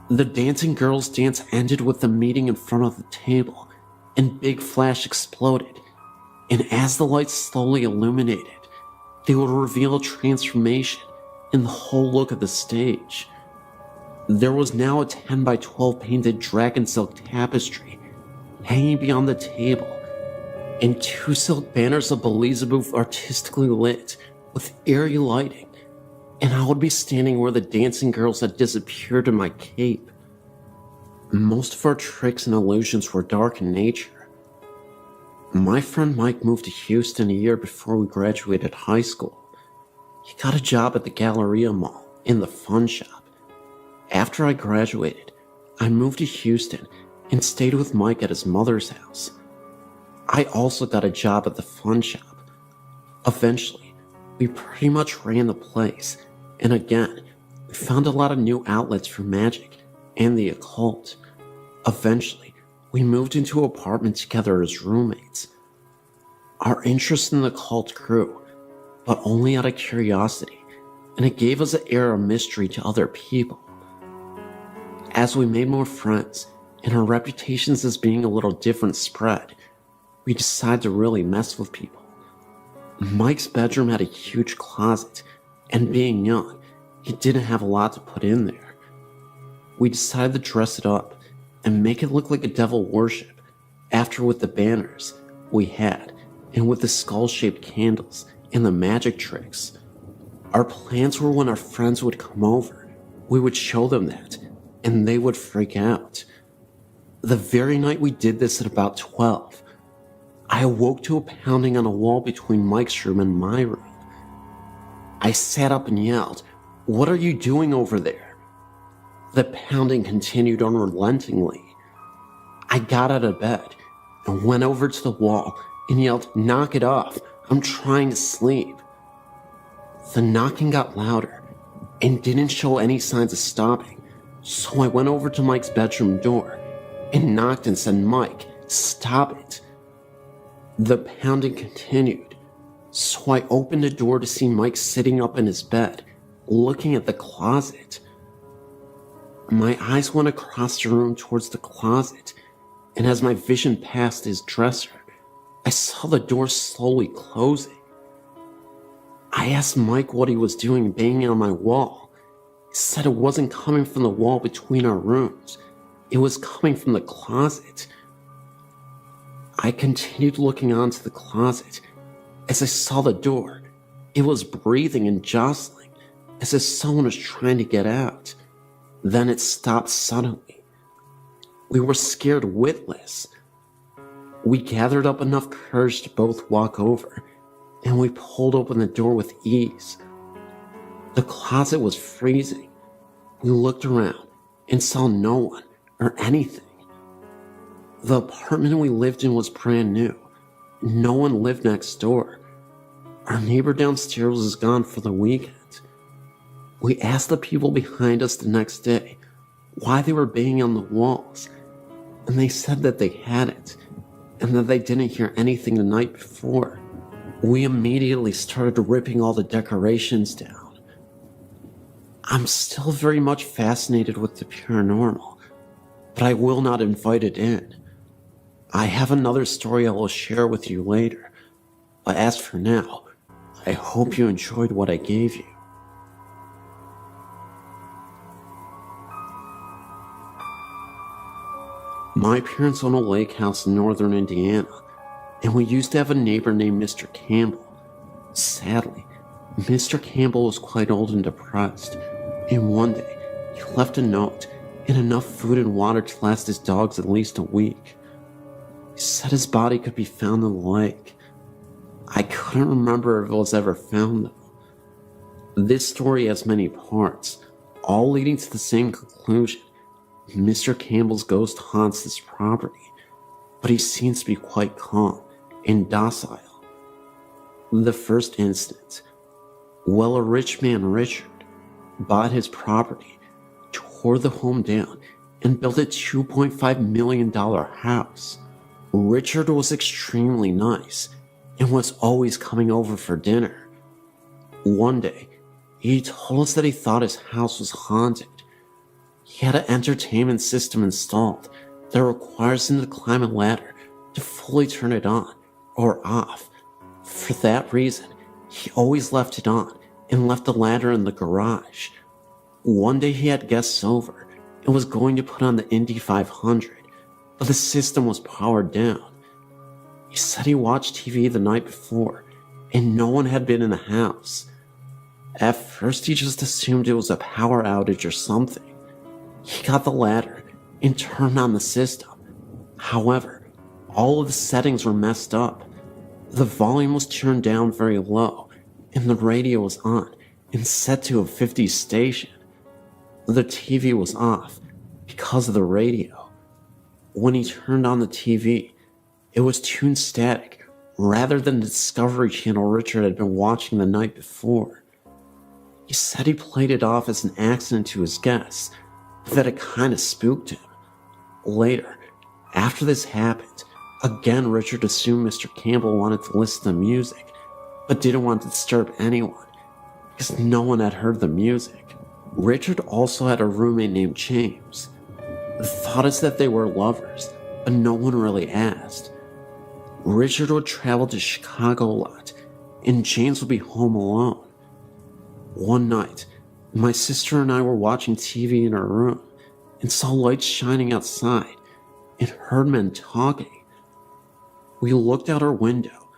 The dancing girls' dance ended with them meeting in front of the table, and big flash exploded, and as the lights slowly illuminated, they would reveal a transformation in the whole look of the stage. There was now a 10 by 12 painted dragon silk tapestry hanging beyond the table, and 2 silk banners of Beelzebub artistically lit with eerie lighting, and I would be standing where the dancing girls had disappeared in my cape. Most of our tricks and illusions were dark in nature. My friend Mike moved to Houston a year before we graduated high school. He got a job at the Galleria Mall in the fun shop. After I graduated, I moved to Houston and stayed with Mike at his mother's house. I also got a job at the fun shop. Eventually, we pretty much ran the place, and again, we found a lot of new outlets for magic and the occult. Eventually, we moved into an apartment together as roommates. Our interest in the occult grew, but only out of curiosity, and it gave us an air of mystery to other people. As we made more friends, and our reputations as being a little different spread, we decided to really mess with people. Mike's bedroom had a huge closet, and being young, he didn't have a lot to put in there. We decided to dress it up and make it look like a devil worship, after with the banners we had, and with the skull-shaped candles and the magic tricks. Our plans were when our friends would come over, we would show them that, and they would freak out. The very night we did this at about 12, I awoke to a pounding on a wall between Mike's room and my room. I sat up and yelled, "What are you doing over there?" The pounding continued unrelentingly. I got out of bed and went over to the wall and yelled, "Knock it off, I'm trying to sleep." The knocking got louder and didn't show any signs of stopping, so I went over to Mike's bedroom door and knocked and said, "Mike, stop it." The pounding continued, so I opened the door to see Mike sitting up in his bed, looking at the closet. My eyes went across the room towards the closet, and as my vision passed his dresser, I saw the door slowly closing. I asked Mike what he was doing banging on my wall. He said it wasn't coming from the wall between our rooms. It was coming from the closet. I continued looking onto the closet as I saw the door. It was breathing and jostling as if someone was trying to get out. Then it stopped suddenly. We were scared witless. We gathered up enough courage to both walk over, and we pulled open the door with ease. The closet was freezing. We looked around and saw no one or anything. The apartment we lived in was brand new. No one lived next door. Our neighbor downstairs was gone for the weekend. We asked the people behind us the next day why they were banging on the walls, and they said that they hadn't, and that they didn't hear anything the night before. We immediately started ripping all the decorations down. I'm still very much fascinated with the paranormal, but I will not invite it in. I have another story I will share with you later, but as for now, I hope you enjoyed what I gave you. My parents own a lake house in northern Indiana, and we used to have a neighbor named Mr. Campbell. Sadly, Mr. Campbell was quite old and depressed, and one day he left a note and enough food and water to last his dogs at least a week. He said his body could be found in the lake. I couldn't remember if it was ever found though. This story has many parts, all leading to the same conclusion. Mr. Campbell's ghost haunts this property, but he seems to be quite calm and docile. The first instance, a rich man, Richard, bought his property, tore the home down, and built a $2.5 million house. Richard was extremely nice and was always coming over for dinner. One day, he told us that he thought his house was haunted. He had an entertainment system installed that requires him to climb a ladder to fully turn it on or off. For that reason, he always left it on and left the ladder in the garage. One day he had guests over and was going to put on the Indy 500, but the system was powered down. He said he watched TV the night before and no one had been in the house. At first he just assumed it was a power outage or something. He got the ladder and turned on the system. However, all of the settings were messed up. The volume was turned down very low, and the radio was on and set to a 50s station. The TV was off because of the radio. When he turned on the TV, it was tuned static rather than the Discovery Channel Richard had been watching the night before. He said he played it off as an accident to his guests, that it kinda spooked him. Later, after this happened, again Richard assumed Mr. Campbell wanted to listen to music, but didn't want to disturb anyone, because no one had heard the music. Richard also had a roommate named James. The thought is that they were lovers, but no one really asked. Richard would travel to Chicago a lot, and James would be home alone. One night, my sister and I were watching TV in our room and saw lights shining outside and heard men talking. We looked out our window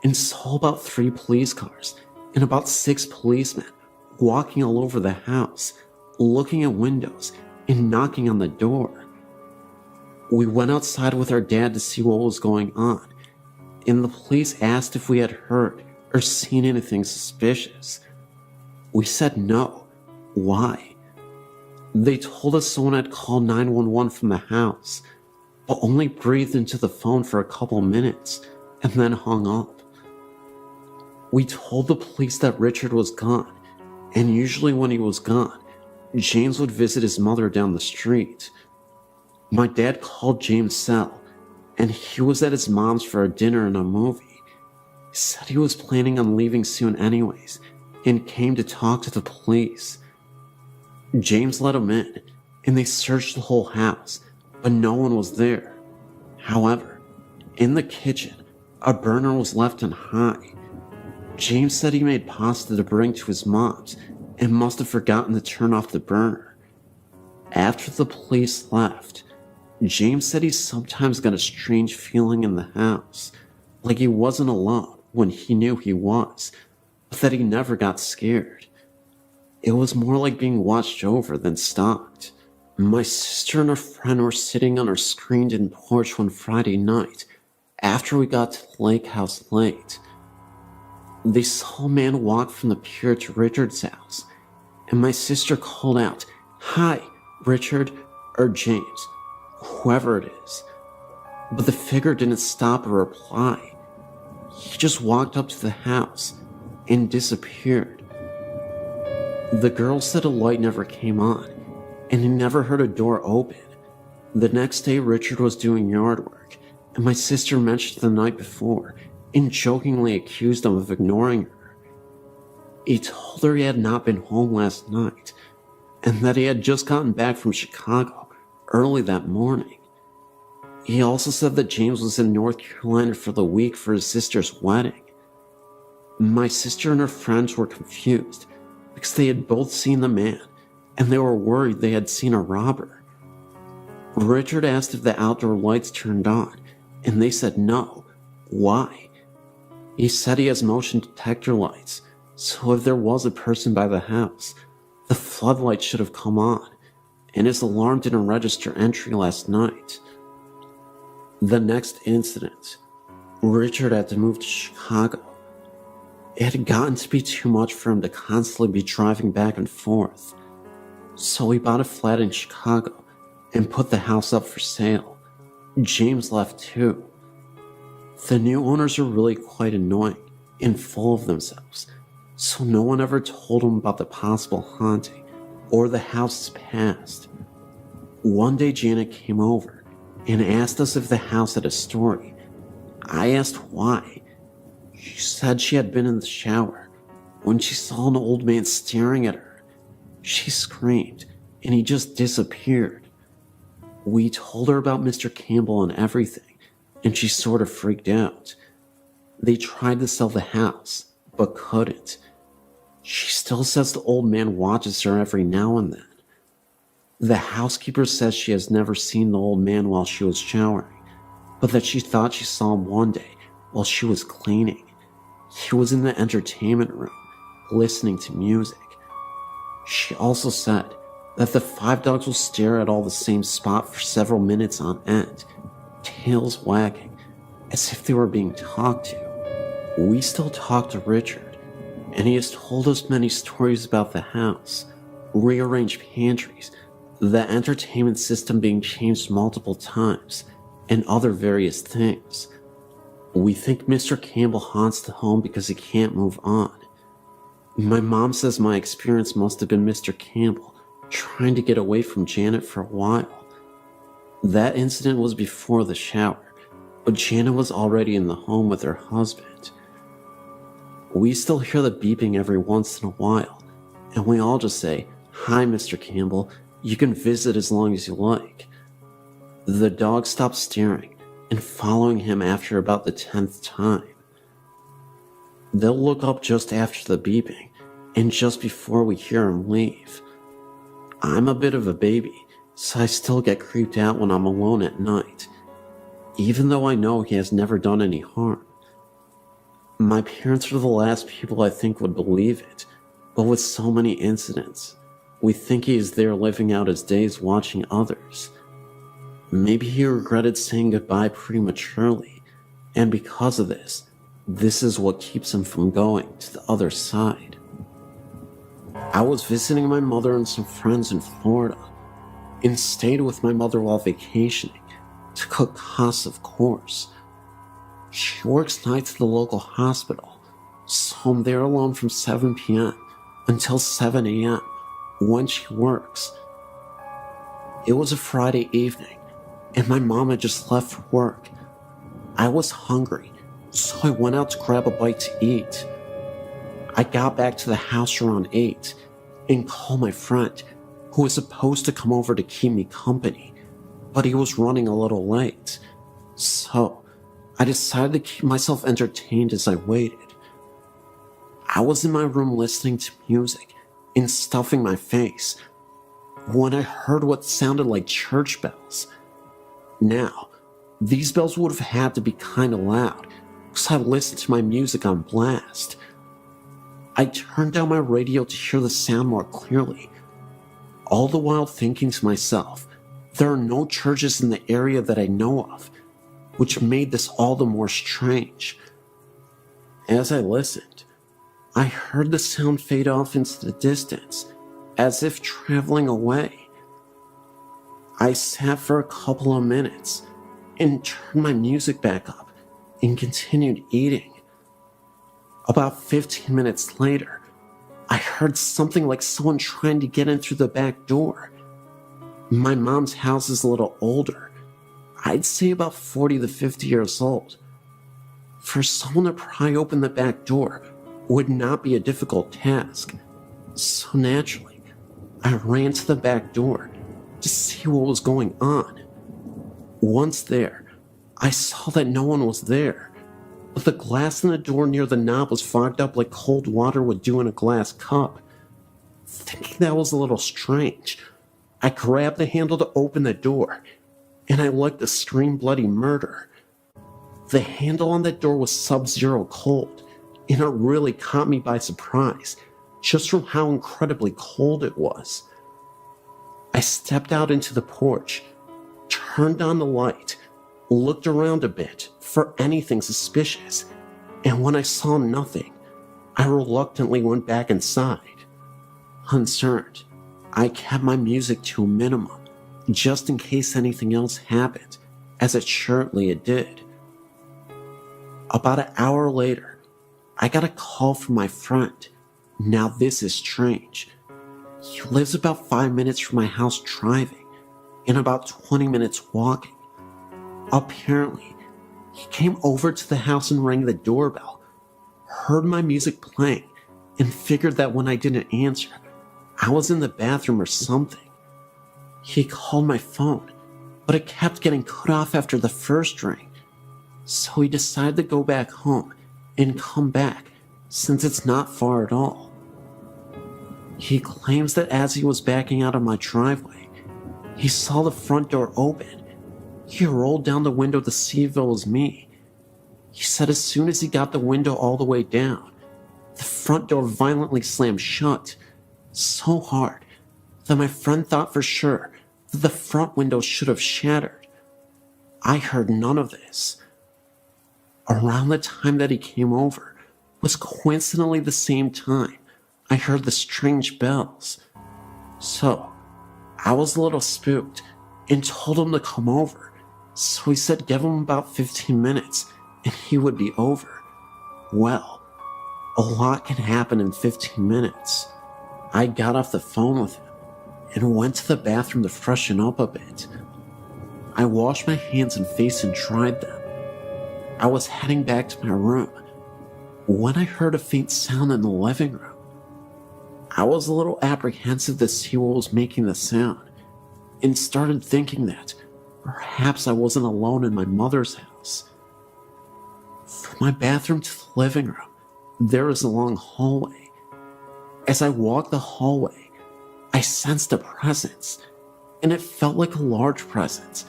and saw about 3 police cars and about 6 policemen walking all over the house, looking at windows and knocking on the door. We went outside with our dad to see what was going on, and the police asked if we had heard or seen anything suspicious. We said no. Why? They told us someone had called 911 from the house, but only breathed into the phone for a couple minutes and then hung up. We told the police that Richard was gone, and usually when he was gone, James would visit his mother down the street. My dad called James' cell, and he was at his mom's for a dinner and a movie. He said he was planning on leaving soon anyways, and came to talk to the police. James let him in, and they searched the whole house, but no one was there. However, in the kitchen, a burner was left on high. James said he made pasta to bring to his mom's and must have forgotten to turn off the burner. After the police left, James said he sometimes got a strange feeling in the house, like he wasn't alone when he knew he was, but that he never got scared. It was more like being watched over than stalked. My sister and her friend were sitting on our screened-in porch one Friday night after we got to the lake house late. They saw a man walk from the pier to Richard's house, and my sister called out, "Hi, Richard," or James, whoever it is. But the figure didn't stop or reply. He just walked up to the house and disappeared. The girl said a light never came on, and he never heard a door open. The next day, Richard was doing yard work, and my sister mentioned the night before and jokingly accused him of ignoring her. He told her he had not been home last night, and that he had just gotten back from Chicago early that morning. He also said that James was in North Carolina for the week for his sister's wedding. My sister and her friends were confused because they had both seen the man, and they were worried they had seen a robber. Richard asked if the outdoor lights turned on, and they said no. Why? He said he has motion detector lights, so if there was a person by the house, the floodlights should have come on, and his alarm didn't register entry last night. The next incident, Richard had to move to Chicago. It had gotten to be too much for him to constantly be driving back and forth, so he bought a flat in Chicago and put the house up for sale. James left too. The new owners are really quite annoying and full of themselves, so no one ever told him about the possible haunting or the house's past. One day Janet came over and asked us if the house had a story. I asked why. She said she had been in the shower when she saw an old man staring at her. She screamed and he just disappeared. We told her about Mr. Campbell and everything, and she sort of freaked out. They tried to sell the house, but couldn't. She still says the old man watches her every now and then. The housekeeper says she has never seen the old man while she was showering, but that she thought she saw him one day while she was cleaning. He was in the entertainment room, listening to music. She also said that the 5 dogs will stare at all the same spot for several minutes on end, tails wagging, as if they were being talked to. We still talk to Richard, and he has told us many stories about the house, rearranged pantries, the entertainment system being changed multiple times, and other various things. We think Mr. Campbell haunts the home because he can't move on. My mom says my experience must have been Mr. Campbell trying to get away from Janet for a while. That incident was before the shower, but Janet was already in the home with her husband. We still hear the beeping every once in a while, and we all just say, "Hi, Mr. Campbell, you can visit as long as you like." The dog stopped staring and following him after about the 10th time. They'll look up just after the beeping, and just before we hear him leave. I'm a bit of a baby, so I still get creeped out when I'm alone at night, even though I know he has never done any harm. My parents are the last people I think would believe it, but with so many incidents, we think he is there living out his days watching others. Maybe he regretted saying goodbye prematurely, and because of this is what keeps him from going to the other side. I was visiting my mother and some friends in Florida, and stayed with my mother while vacationing, to cut costs of course. She works nights at the local hospital, so I'm there alone from 7 p.m. until 7 a.m. when she works. It was a Friday evening, and my mom had just left for work. I was hungry, so I went out to grab a bite to eat. I got back to the house around 8 and called my friend, who was supposed to come over to keep me company, but he was running a little late. So I decided to keep myself entertained as I waited. I was in my room listening to music and stuffing my face when I heard what sounded like church bells. Now, these bells would have had to be kinda loud, because I listened to my music on blast. I turned down my radio to hear the sound more clearly, all the while thinking to myself, there are no churches in the area that I know of, which made this all the more strange. As I listened, I heard the sound fade off into the distance, as if traveling away. I sat for a couple of minutes and turned my music back up and continued eating. About 15 minutes later, I heard something like someone trying to get in through the back door. My mom's house is a little older. I'd say about 40 to 50 years old. For someone to pry open the back door would not be a difficult task. So naturally, I ran to the back door to see what was going on. Once there, I saw that no one was there, but the glass in the door near the knob was fogged up like cold water would do in a glass cup. Thinking that was a little strange, I grabbed the handle to open the door, and I let the scream bloody murder. The handle on that door was sub-zero cold, and it really caught me by surprise, just from how incredibly cold it was. I stepped out into the porch, turned on the light, looked around a bit for anything suspicious, and when I saw nothing, I reluctantly went back inside. Concerned, I kept my music to a minimum, just in case anything else happened, as assuredly it did. About an hour later, I got a call from my friend. Now this is strange. He lives about 5 minutes from my house driving, and about 20 minutes walking. Apparently, he came over to the house and rang the doorbell, heard my music playing, and figured that when I didn't answer, I was in the bathroom or something. He called my phone, but it kept getting cut off after the first ring, so he decided to go back home and come back since it's not far at all. He claims that as he was backing out of my driveway, he saw the front door open. He rolled down the window to see if it was me. He said as soon as he got the window all the way down, the front door violently slammed shut, so hard that my friend thought for sure that the front window should have shattered. I heard none of this. Around the time that he came over was coincidentally the same time I heard the strange bells. So, I was a little spooked and told him to come over. So he said give him about 15 minutes and he would be over. Well, a lot can happen in 15 minutes. I got off the phone with him and went to the bathroom to freshen up a bit. I washed my hands and face and dried them. I was heading back to my room when I heard a faint sound in the living room. I was a little apprehensive to see what was making the sound and started thinking that perhaps I wasn't alone in my mother's house. From my bathroom to the living room, there is a long hallway. As I walked the hallway, I sensed a presence, and it felt like a large presence,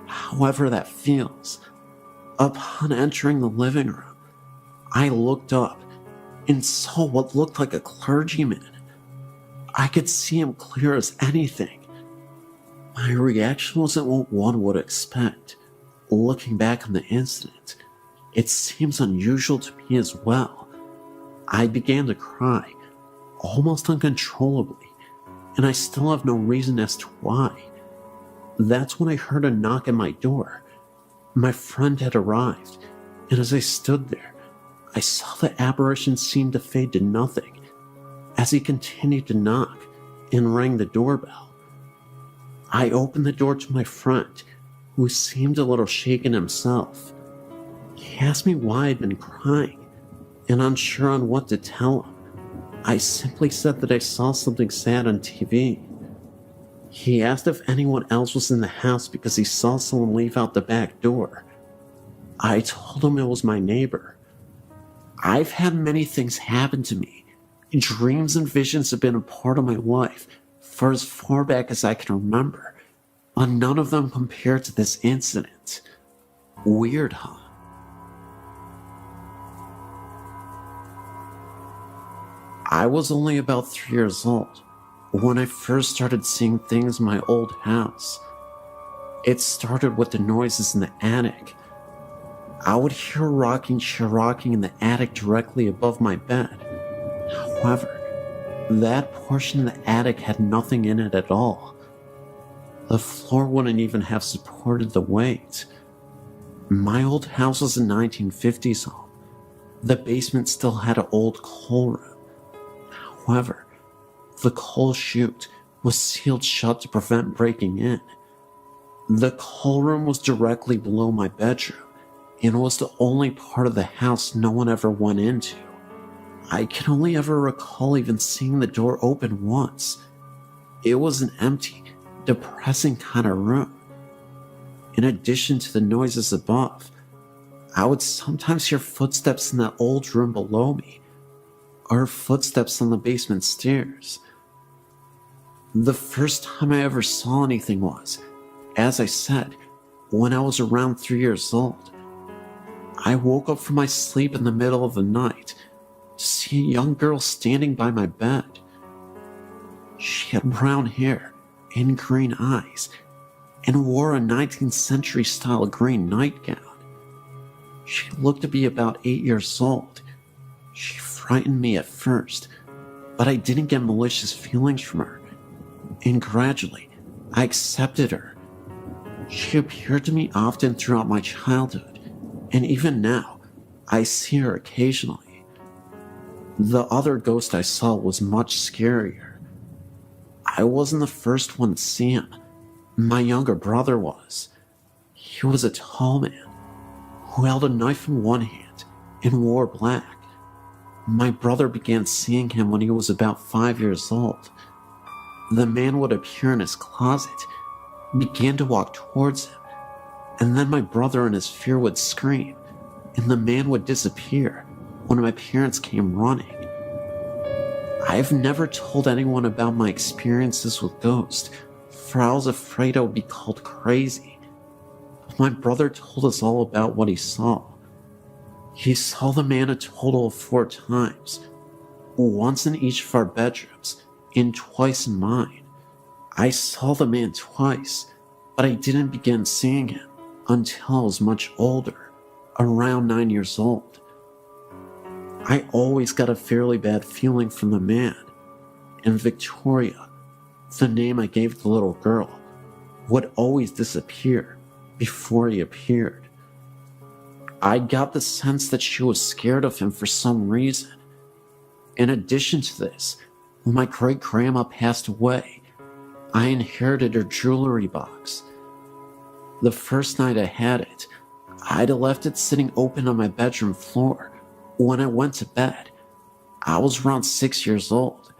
however that feels. Upon entering the living room, I looked up and saw what looked like a clergyman. I could see him clear as anything. My reaction wasn't what one would expect. Looking back on the incident, it seems unusual to me as well. I began to cry, almost uncontrollably, and I still have no reason as to why. That's when I heard a knock at my door. My friend had arrived, and as I stood there, I saw the apparition seem to fade to nothing as he continued to knock and rang the doorbell. I opened the door to my friend, who seemed a little shaken himself. He asked me why I'd been crying, and unsure on what to tell him, I simply said that I saw something sad on TV. He asked if anyone else was in the house because he saw someone leave out the back door. I told him it was my neighbor. I've had many things happen to me. Dreams and visions have been a part of my life for as far back as I can remember, but none of them compared to this incident. Weird, huh? I was only about 3 years old when I first started seeing things in my old house. It started with the noises in the attic. I would hear a rocking chair rocking in the attic directly above my bed. However, that portion of the attic had nothing in it at all. The floor wouldn't even have supported the weight. My old house was a 1950s home. The basement still had an old coal room. However, the coal chute was sealed shut to prevent breaking in. The coal room was directly below my bedroom, and was the only part of the house no one ever went into. I can only ever recall even seeing the door open once. It was an empty, depressing kind of room. In addition to the noises above, I would sometimes hear footsteps in that old room below me, or footsteps on the basement stairs. The first time I ever saw anything was, as I said, when I was around 3 years old. I woke up from my sleep in the middle of the night to see a young girl standing by my bed. She had brown hair and green eyes and wore a 19th century style green nightgown. She looked to be about 8 years old. She frightened me at first, but I didn't get malicious feelings from her, and gradually I accepted her. She appeared to me often throughout my childhood, and even now, I see her occasionally. The other ghost I saw was much scarier. I wasn't the first one to see him. My younger brother was. He was a tall man who held a knife in one hand and wore black. My brother began seeing him when he was about 5 years old. The man would appear in his closet, began to walk towards him, and then my brother in his fear would scream, and the man would disappear when my parents came running. I've never told anyone about my experiences with ghosts, for I was afraid I would be called crazy. But my brother told us all about what he saw. He saw the man a total of 4 times, once in each of our bedrooms, and twice in mine. I saw the man twice, but I didn't begin seeing him until I was much older, around 9 years old. I always got a fairly bad feeling from the man, and Victoria, the name I gave the little girl, would always disappear before he appeared. I got the sense that she was scared of him for some reason. In addition to this, when my great-grandma passed away, I inherited her jewelry box. The first night I had it, I'd left it sitting open on my bedroom floor. When I went to bed, I was around 6 years old.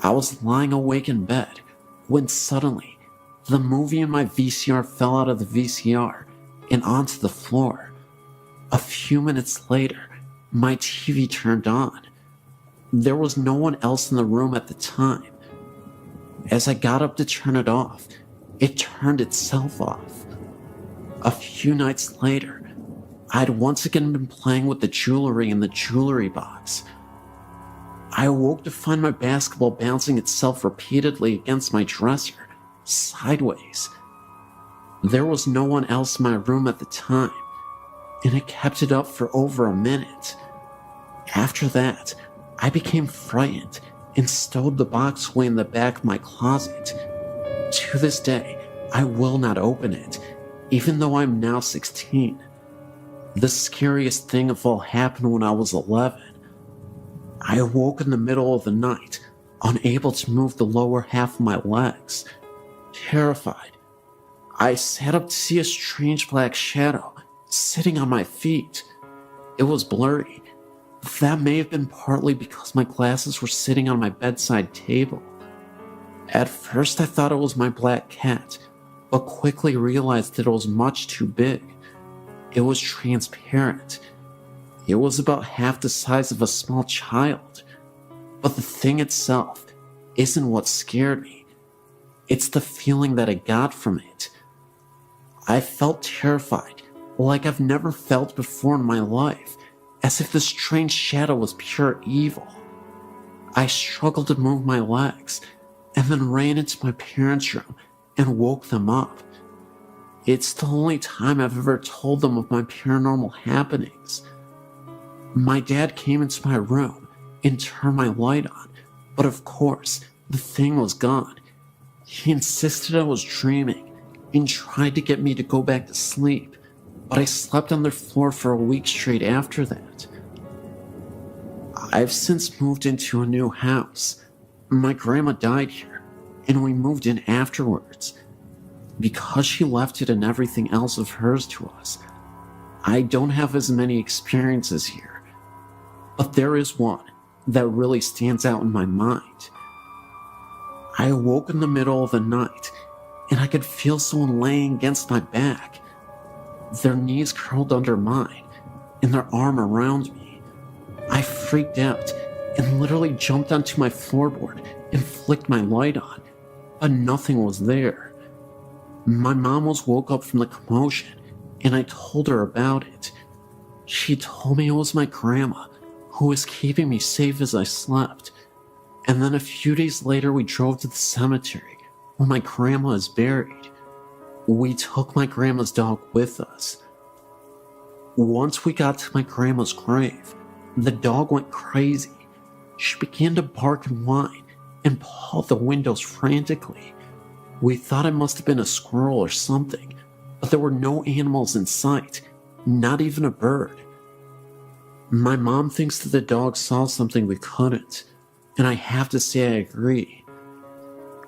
I was lying awake in bed when suddenly the movie in my VCR fell out of the VCR and onto the floor. A few minutes later, my TV turned on. There was no one else in the room at the time. As I got up to turn it off, it turned itself off. A few nights later, I'd once again been playing with the jewelry in the jewelry box. I awoke to find my basketball bouncing itself repeatedly against my dresser, sideways. There was no one else in my room at the time, and it kept it up for over a minute. After that, I became frightened and stowed the box away in the back of my closet. To this day, I will not open it, even though I'm now 16. The scariest thing of all happened when I was 11. I awoke in the middle of the night, unable to move the lower half of my legs. Terrified, I sat up to see a strange black shadow sitting on my feet. It was blurry. That may have been partly because my glasses were sitting on my bedside table. At first I thought it was my black cat, but quickly realized that it was much too big. It was transparent. It was about half the size of a small child. But the thing itself, isn't what scared me. It's the feeling that I got from it. I felt terrified, like I've never felt before in my life, as if the strange shadow was pure evil. I struggled to move my legs, and then ran into my parents' room and woke them up. It's the only time I've ever told them of my paranormal happenings. My dad came into my room and turned my light on, but of course, the thing was gone. He insisted I was dreaming and tried to get me to go back to sleep, but I slept on their floor for a week straight after that. I've since moved into a new house. My grandma died here, and we moved in afterwards. Because she left it and everything else of hers to us, I don't have as many experiences here. But there is one that really stands out in my mind. I awoke in the middle of the night, and I could feel someone laying against my back, their knees curled under mine, and their arm around me. I freaked out and literally jumped onto my floorboard and flicked my light on, but nothing was there. My mom was woke up from the commotion, and I told her about it. She told me it was my grandma who was keeping me safe as I slept. And then a few days later, we drove to the cemetery where my grandma is buried. We took my grandma's dog with us. Once we got to my grandma's grave, the dog went crazy. She began to bark and whine and paw the windows frantically. We thought it must have been a squirrel or something, but there were no animals in sight, not even a bird. My mom thinks that the dog saw something we couldn't, and I have to say I agree.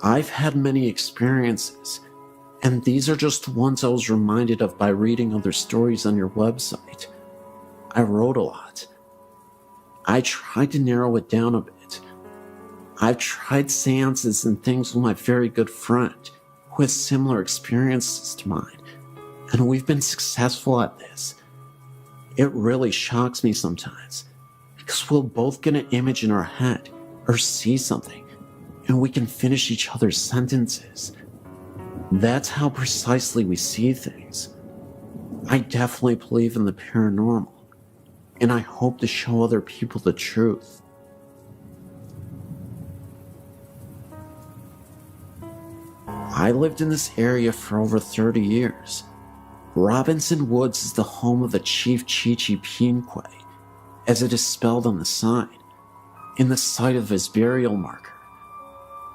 I've had many experiences, and these are just the ones I was reminded of by reading other stories on your website. I wrote a lot. I tried to narrow it down a bit. I've tried seances and things with my very good friend who has similar experiences to mine, and we've been successful at this. It really shocks me sometimes, because we'll both get an image in our head or see something, and we can finish each other's sentences. That's how precisely we see things. I definitely believe in the paranormal, and I hope to show other people the truth. I lived in this area for over 30 years. Robinson Woods is the home of the Chief Chichi Pinque, as it is spelled on the sign, in the site of his burial marker.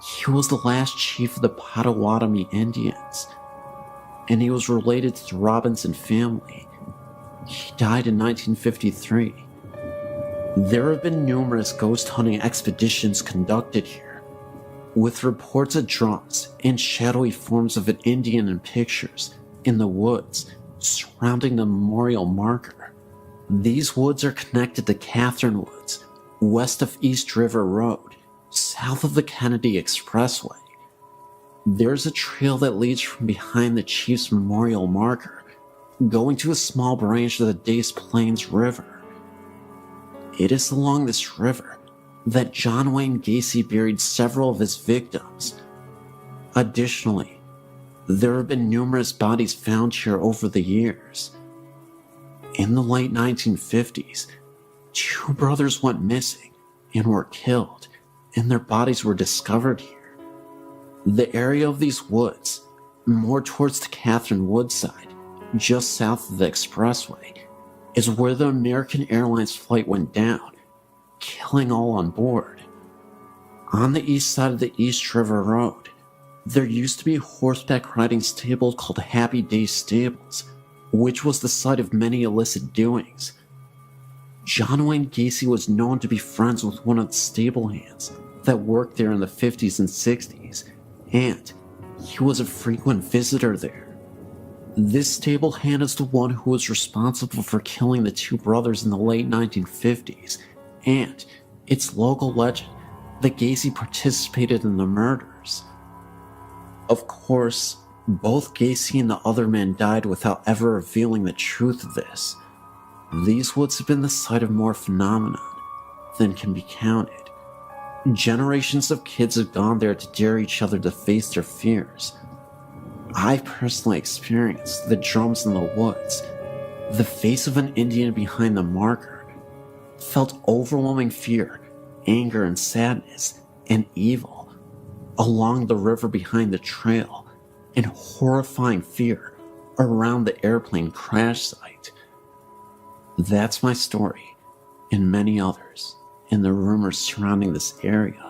He was the last chief of the Potawatomi Indians, and he was related to the Robinson family. He died in 1953. There have been numerous ghost hunting expeditions conducted here, with reports of drums and shadowy forms of an Indian in pictures in the woods surrounding the memorial marker. These woods are connected to Catherine Woods, west of East River Road, south of the Kennedy Expressway. There's a trail that leads from behind the Chief's memorial marker, going to a small branch of the Des Plaines River. It is along this river that John Wayne Gacy buried several of his victims. Additionally, there have been numerous bodies found here over the years. In the late 1950s, 2 brothers went missing and were killed, and their bodies were discovered here. The area of these woods, more towards the Catherine Woods side, just south of the expressway, is where the American Airlines flight went down, killing all on board. On the east side of the East River Road, there used to be a horseback riding stable called Happy Day Stables, which was the site of many illicit doings. John Wayne Gacy was known to be friends with one of the stable hands that worked there in the 50s and 60s, and he was a frequent visitor there. This stable hand is the one who was responsible for killing the 2 brothers in the late 1950s, and it's local legend that Gacy participated in the murders. Of course, both Gacy and the other man died without ever revealing the truth of this. These woods have been the site of more phenomenon than can be counted. Generations of kids have gone there to dare each other to face their fears. I personally experienced the drums in the woods, the face of an Indian behind the marker, felt overwhelming fear, anger and sadness, and evil along the river behind the trail, and horrifying fear around the airplane crash site. That's my story, and many others, and the rumors surrounding this area.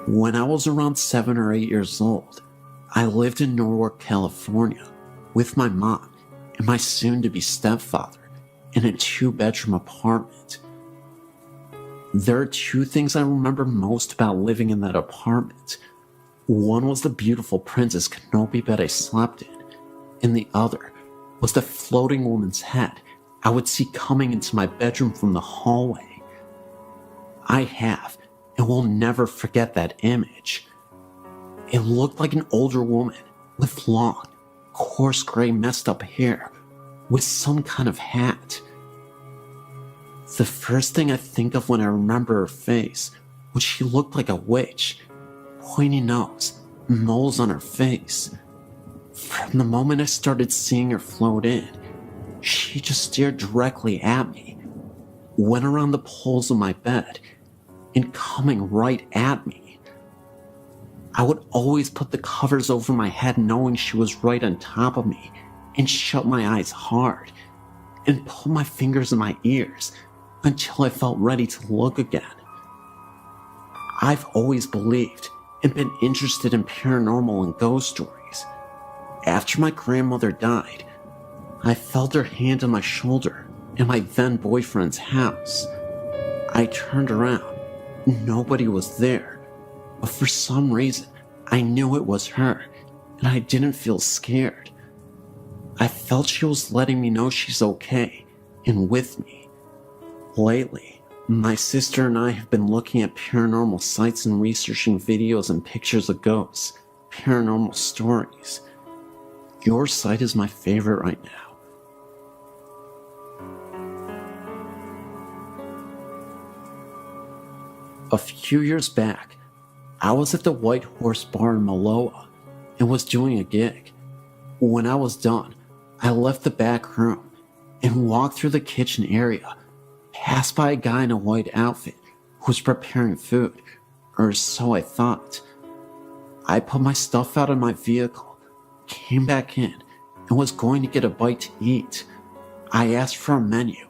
When I was around 7 or 8 years old, I lived in Norwalk, California, with my mom and my soon-to-be stepfather in a 2-bedroom apartment. There are 2 things I remember most about living in that apartment. One was the beautiful Princess Canopy bed I slept in, and the other was the floating woman's head I would see coming into my bedroom from the hallway. I have and will never forget that image. It looked like an older woman with long, coarse gray messed up hair with some kind of hat. The first thing I think of when I remember her face was she looked like a witch. Pointy nose, moles on her face. From the moment I started seeing her float in, she just stared directly at me, went around the poles of my bed, and coming right at me. I would always put the covers over my head knowing she was right on top of me, and shut my eyes hard, and put my fingers in my ears until I felt ready to look again. I've always believed and been interested in paranormal and ghost stories. After my grandmother died, I felt her hand on my shoulder in my then boyfriend's house. I turned around. Nobody was there, but for some reason, I knew it was her, and I didn't feel scared. I felt she was letting me know she's okay and with me. Lately, my sister and I have been looking at paranormal sites and researching videos and pictures of ghosts, paranormal stories. Your site is my favorite right now. A few years back, I was at the White Horse Bar in Maloa and was doing a gig. When I was done, I left the back room and walked through the kitchen area, passed by a guy in a white outfit who was preparing food, or so I thought. I put my stuff out of my vehicle, came back in, and was going to get a bite to eat. I asked for a menu,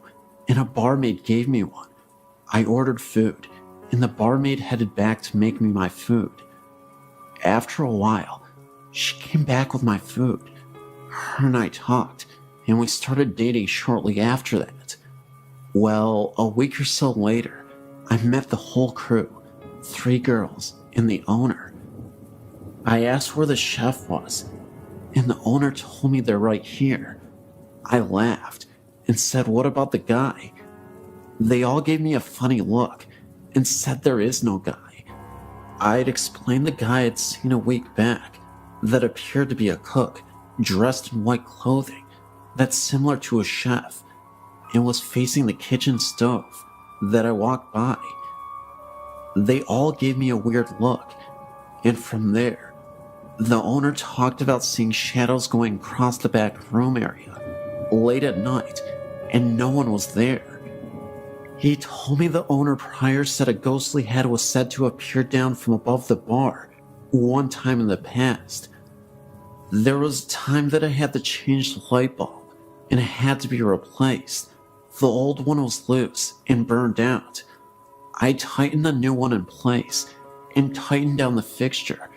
and a barmaid gave me one. I ordered food, and the barmaid headed back to make me my food. After a while, she came back with my food. Her and I talked, and we started dating shortly after that. Well, a week or so later, I met the whole crew, 3 girls, and the owner. I asked where the chef was, and the owner told me they're right here. I laughed and said, "What about the guy?" They all gave me a funny look and said there is no guy. I had explained the guy I'd seen a week back that appeared to be a cook, dressed in white clothing that's similar to a chef, and was facing the kitchen stove that I walked by. They all gave me a weird look, and from there, the owner talked about seeing shadows going across the back room area late at night, and no one was there. He told me the owner prior said a ghostly head was said to appear down from above the bar one time in the past. There was a time that I had to change the light bulb, and it had to be replaced. The old one was loose and burned out. I tightened the new one in place and tightened down the fixture,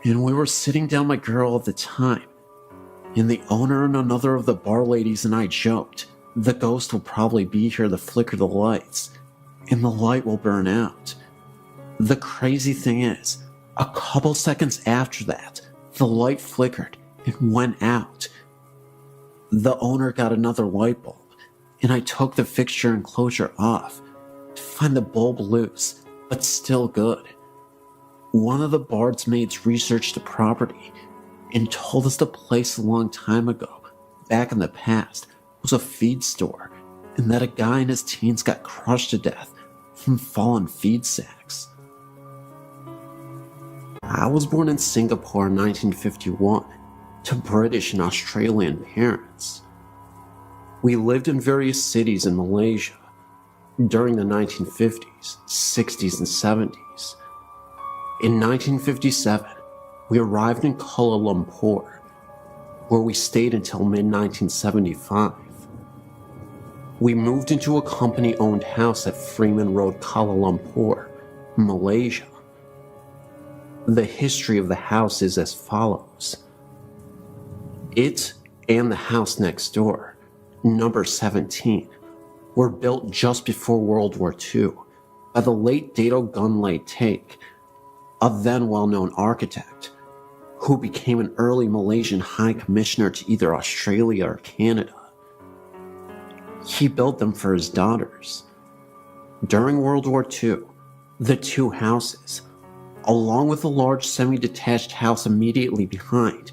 and we were sitting down my girl at the time, and the owner and another of the bar ladies and I joked, the ghost will probably be here to flicker the lights, and the light will burn out. The crazy thing is, a couple seconds after that, the light flickered and went out. The owner got another light bulb, and I took the fixture enclosure off to find the bulb loose, but still good. One of the barmaids researched the property and told us the place a long time ago, back in the past, was a feed store and that a guy in his teens got crushed to death from fallen feed sacks. I was born in Singapore in 1951 to British and Australian parents. We lived in various cities in Malaysia during the 1950s, 60s, and 70s. In 1957, we arrived in Kuala Lumpur, where we stayed until mid-1975. We moved into a company-owned house at Freeman Road, Kuala Lumpur, Malaysia. The history of the house is as follows. It and the house next door, number 17, were built just before World War II by the late Dato Gunlay Take, a then well-known architect, who became an early Malaysian High Commissioner to either Australia or Canada. He built them for his daughters. During World War II, the two houses, along with a large semi-detached house immediately behind,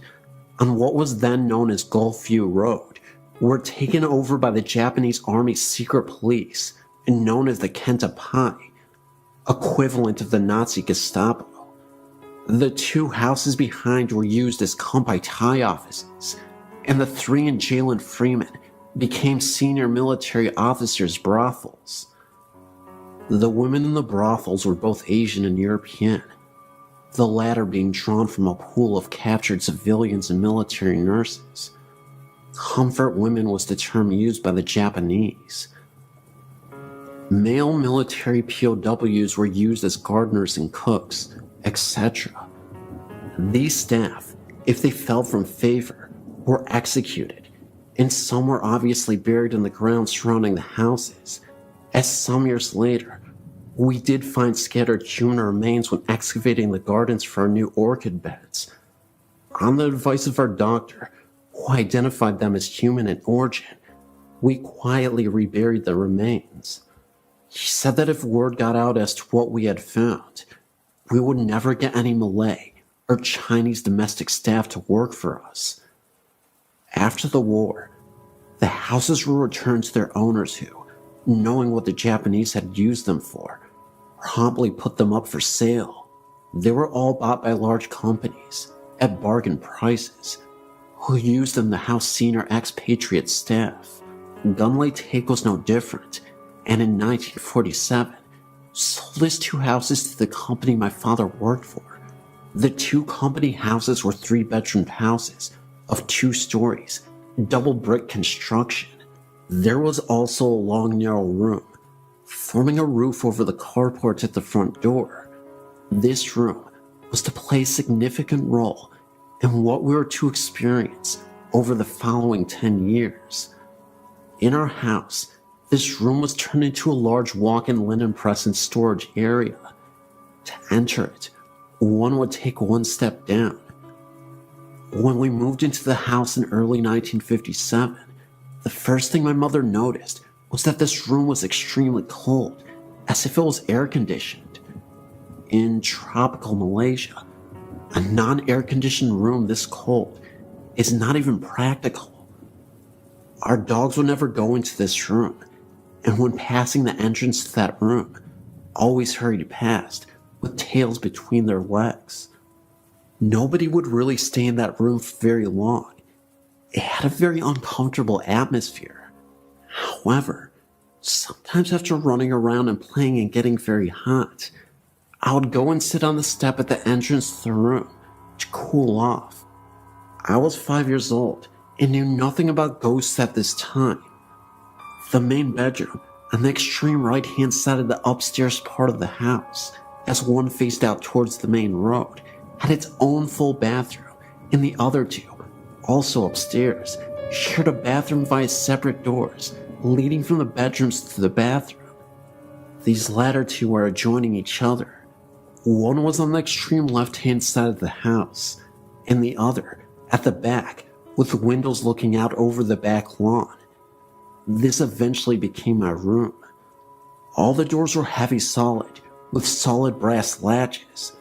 on what was then known as Gulfview Road, were taken over by the Japanese Army's secret police, known as the Kentapai, equivalent of the Nazi Gestapo. The two houses behind were used as Kompai offices, and the three in jail in Freeman became senior military officers' brothels. The women in the brothels were both Asian and European, the latter being drawn from a pool of captured civilians and military nurses. Comfort women was the term used by the Japanese. Male military POWs were used as gardeners and cooks, etc. These staff, if they fell from favor, were executed, and some were obviously buried in the ground surrounding the houses, as some years later, we did find scattered human remains when excavating the gardens for our new orchid beds. On the advice of our doctor, who identified them as human in origin, we quietly reburied the remains. He said that if word got out as to what we had found, we would never get any Malay or Chinese domestic staff to work for us. After the war, the houses were returned to their owners who, knowing what the Japanese had used them for, promptly put them up for sale. They were all bought by large companies at bargain prices, who used them to house senior expatriate staff. Gunlay Take was no different, and in 1947, sold his two houses to the company my father worked for. The two company houses were 3-bedroom houses of 2 stories, double brick construction. There was also a long narrow room, forming a roof over the carport at the front door. This room was to play a significant role in what we were to experience over the following 10 years. In our house, this room was turned into a large walk-in linen press and storage area. To enter it, one would take one step down. When we moved into the house in early 1957, the first thing my mother noticed was that this room was extremely cold, as if it was air-conditioned. In tropical Malaysia, a non-air-conditioned room this cold is not even practical. Our dogs would never go into this room, and when passing the entrance to that room, always hurried past with tails between their legs. Nobody would really stay in that room for very long. It had a very uncomfortable atmosphere. However, sometimes after running around and playing and getting very hot, I would go and sit on the step at the entrance to the room to cool off. I was 5 years old and knew nothing about ghosts at this time. The main bedroom, on the extreme right-hand side of the upstairs part of the house, as one faced out towards the main road, had its own full bathroom, and the other two, also upstairs, shared a bathroom via separate doors leading from the bedrooms to the bathroom. These latter two were adjoining each other. One was on the extreme left-hand side of the house, and the other at the back, with windows looking out over the back lawn. This eventually became my room. All the doors were heavy solid, with solid brass latches.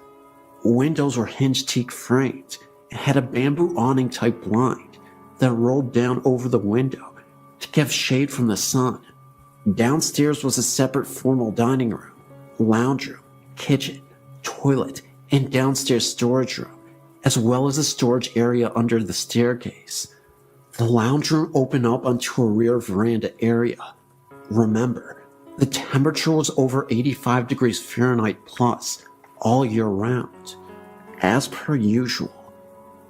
Windows were hinged teak framed and had a bamboo awning type blind that rolled down over the window to give shade from the sun. Downstairs was a separate formal dining room, lounge room, kitchen, toilet, and downstairs storage room, as well as a storage area under the staircase. The lounge room opened up onto a rear veranda area. Remember, the temperature was over 85 degrees Fahrenheit plus all year round. As per usual,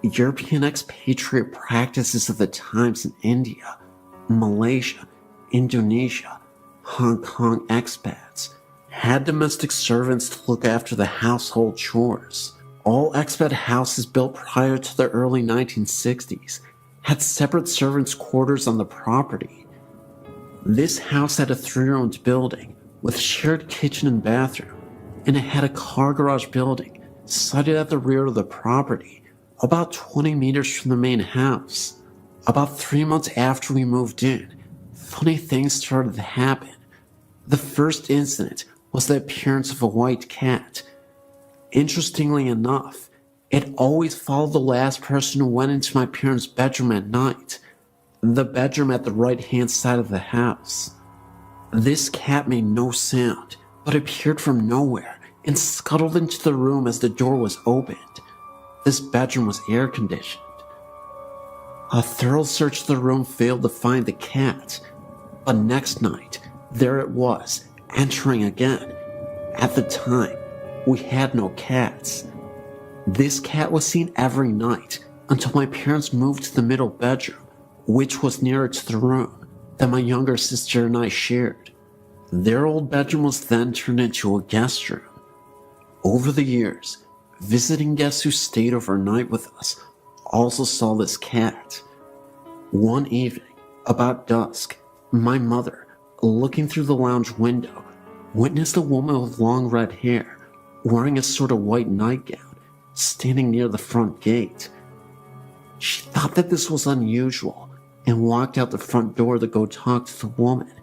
European expatriate practices of the times in India, Malaysia, Indonesia, Hong Kong expats had domestic servants to look after the household chores. All expat houses built prior to the early 1960s had separate servants' quarters on the property. This house had a 3-roomed building with shared kitchen and bathroom, and it had a car garage building sited at the rear of the property, about 20 meters from the main house. About 3 months after we moved in, funny things started to happen. The first incident was the appearance of a white cat. Interestingly enough, it always followed the last person who went into my parents' bedroom at night, the bedroom at the right-hand side of the house. This cat made no sound, but appeared from nowhere and scuttled into the room as the door was opened. This bedroom was air-conditioned. A thorough search of the room failed to find the cat, but next night, there it was, entering again. At the time, we had no cats. This cat was seen every night until my parents moved to the middle bedroom, which was nearer to the room that my younger sister and I shared. Their old bedroom was then turned into a guest room. Over the years, visiting guests who stayed overnight with us also saw this cat. One evening, about dusk, my mother, looking through the lounge window, witnessed a woman with long red hair, wearing a sort of white nightgown, standing near the front gate. She thought that this was unusual and walked out the front door to go talk to the woman.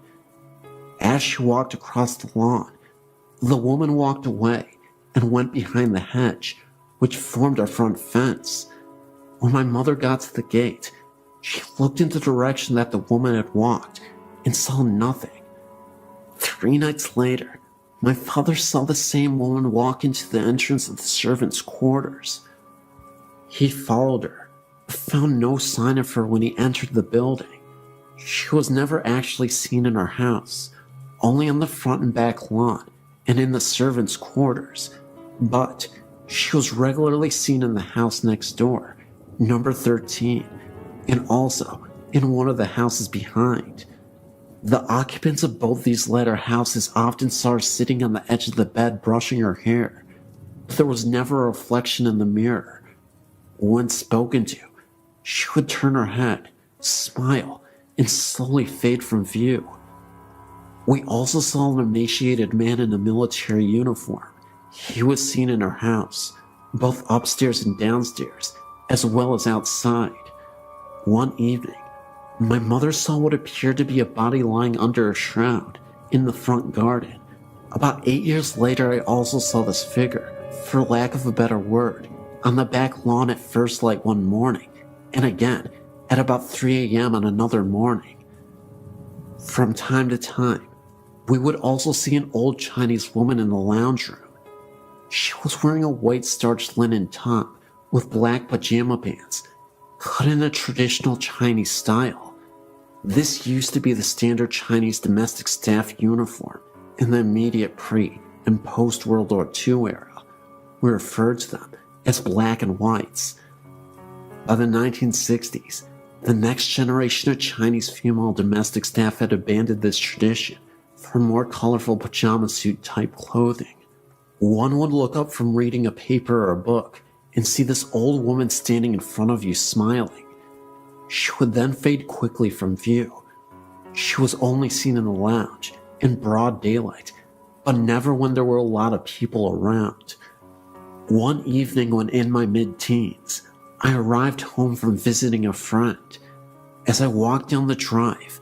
As she walked across the lawn, the woman walked away and went behind the hedge, which formed our front fence. When my mother got to the gate, she looked in the direction that the woman had walked and saw nothing. 3 nights later, my father saw the same woman walk into the entrance of the servants' quarters. He followed her, but found no sign of her when he entered the building. She was never actually seen in our house, only on the front and back lawn and in the servants' quarters, but she was regularly seen in the house next door, number 13, and also in one of the houses behind. The occupants of both these latter houses often saw her sitting on the edge of the bed brushing her hair, but there was never a reflection in the mirror. When spoken to, she would turn her head, smile, and slowly fade from view. We also saw an emaciated man in a military uniform. He was seen in our house, both upstairs and downstairs, as well as outside. One evening, my mother saw what appeared to be a body lying under a shroud in the front garden. About 8 years later, I also saw this figure, for lack of a better word, on the back lawn at first light one morning, and again at about 3 a.m. on another morning. From time to time, we would also see an old Chinese woman in the lounge room. She was wearing a white starched linen top with black pajama pants, cut in a traditional Chinese style. This used to be the standard Chinese domestic staff uniform in the immediate pre- and post-World War II era. We referred to them as black and whites. By the 1960s, the next generation of Chinese female domestic staff had abandoned this tradition for more colorful pajama suit type clothing. One would look up from reading a paper or a book and see this old woman standing in front of you smiling. She would then fade quickly from view. She was only seen in the lounge, in broad daylight, but never when there were a lot of people around. One evening when in my mid-teens, I arrived home from visiting a friend. As I walked down the drive,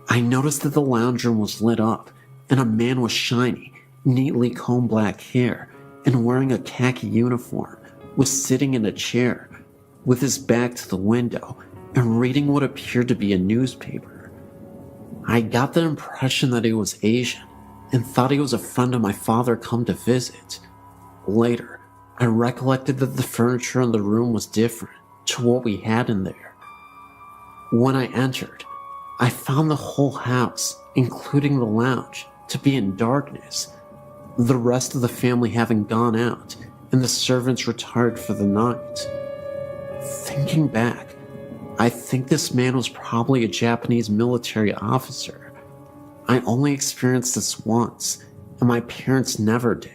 I noticed that the lounge room was lit up, and a man with shiny, neatly combed black hair and wearing a khaki uniform was sitting in a chair with his back to the window and reading what appeared to be a newspaper. I got the impression that he was Asian and thought he was a friend of my father come to visit. Later, I recollected that the furniture in the room was different to what we had in there. When I entered, I found the whole house, including the lounge, to be in darkness, the rest of the family having gone out and the servants retired for the night. Thinking back, I think this man was probably a Japanese military officer. I only experienced this once, and my parents never did.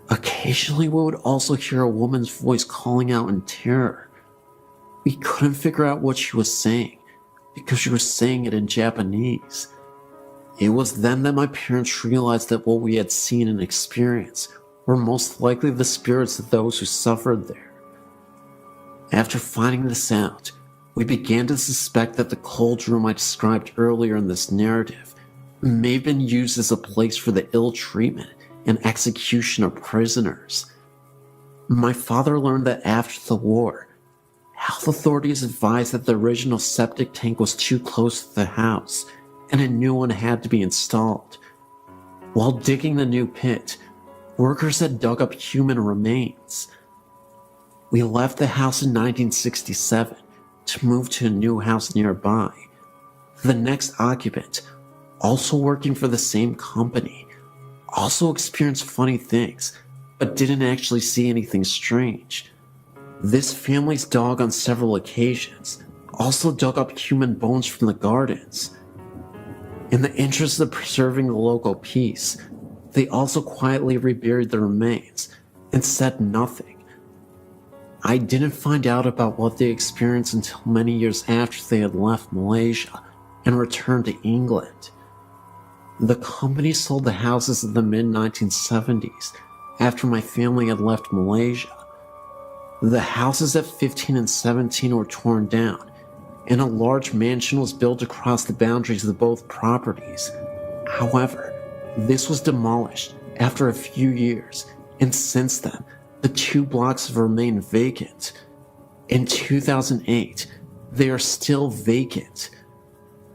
Occasionally we would also hear a woman's voice calling out in terror. We couldn't figure out what she was saying, because she was saying it in Japanese. It was then that my parents realized that what we had seen and experienced were most likely the spirits of those who suffered there. After finding this out, we began to suspect that the cold room I described earlier in this narrative may have been used as a place for the ill treatment and execution of prisoners. My father learned that after the war, health authorities advised that the original septic tank was too close to the house and a new one had to be installed. While digging the new pit, workers had dug up human remains. We left the house in 1967 to move to a new house nearby. The next occupant, also working for the same company, also experienced funny things, but didn't actually see anything strange. This family's dog on several occasions also dug up human bones from the gardens. In the interest of preserving the local peace, they also quietly reburied the remains and said nothing. I didn't find out about what they experienced until many years after they had left Malaysia and returned to England. The company sold the houses in the mid-1970s after my family had left Malaysia. The houses at 15 and 17 were torn down, and a large mansion was built across the boundaries of both properties. However, this was demolished after a few years, and since then, the 2 blocks have remained vacant. In 2008, they are still vacant.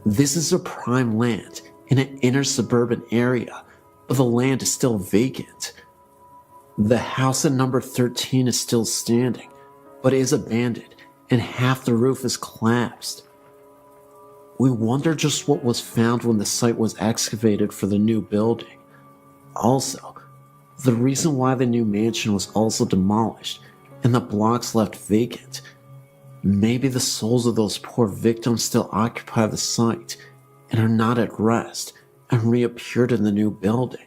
This is a prime land in an inner suburban area, but the land is still vacant. The house at number 13 is still standing, but is abandoned and half the roof is collapsed. We wonder just what was found when the site was excavated for the new building. Also, the reason why the new mansion was also demolished and the blocks left vacant. Maybe the souls of those poor victims still occupy the site and are not at rest and reappeared in the new building.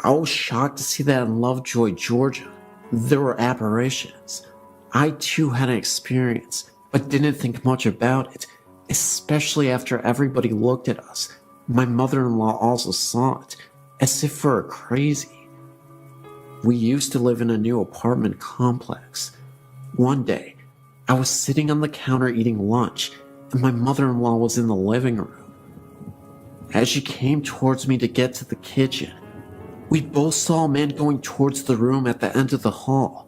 I was shocked to see that in Lovejoy, Georgia, there were apparitions. I too had an experience, but didn't think much about it, especially after everybody looked at us. My mother-in-law also saw it, as if we were crazy. We used to live in a new apartment complex. One day, I was sitting on the counter eating lunch, and my mother-in-law was in the living room. As she came towards me to get to the kitchen, we both saw a man going towards the room at the end of the hall.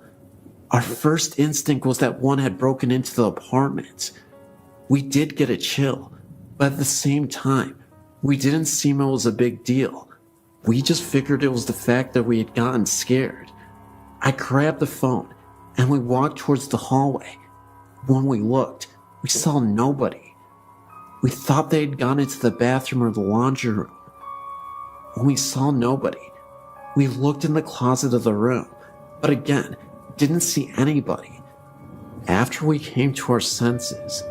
Our first instinct was that one had broken into the apartment. We did get a chill, but at the same time, we didn't seem it was a big deal. We just figured it was the fact that we had gotten scared. I grabbed the phone, and we walked towards the hallway. When we looked, we saw nobody. We thought they had gone into the bathroom or the laundry room. When we saw nobody, we looked in the closet of the room, but again, didn't see anybody. After we came to our senses,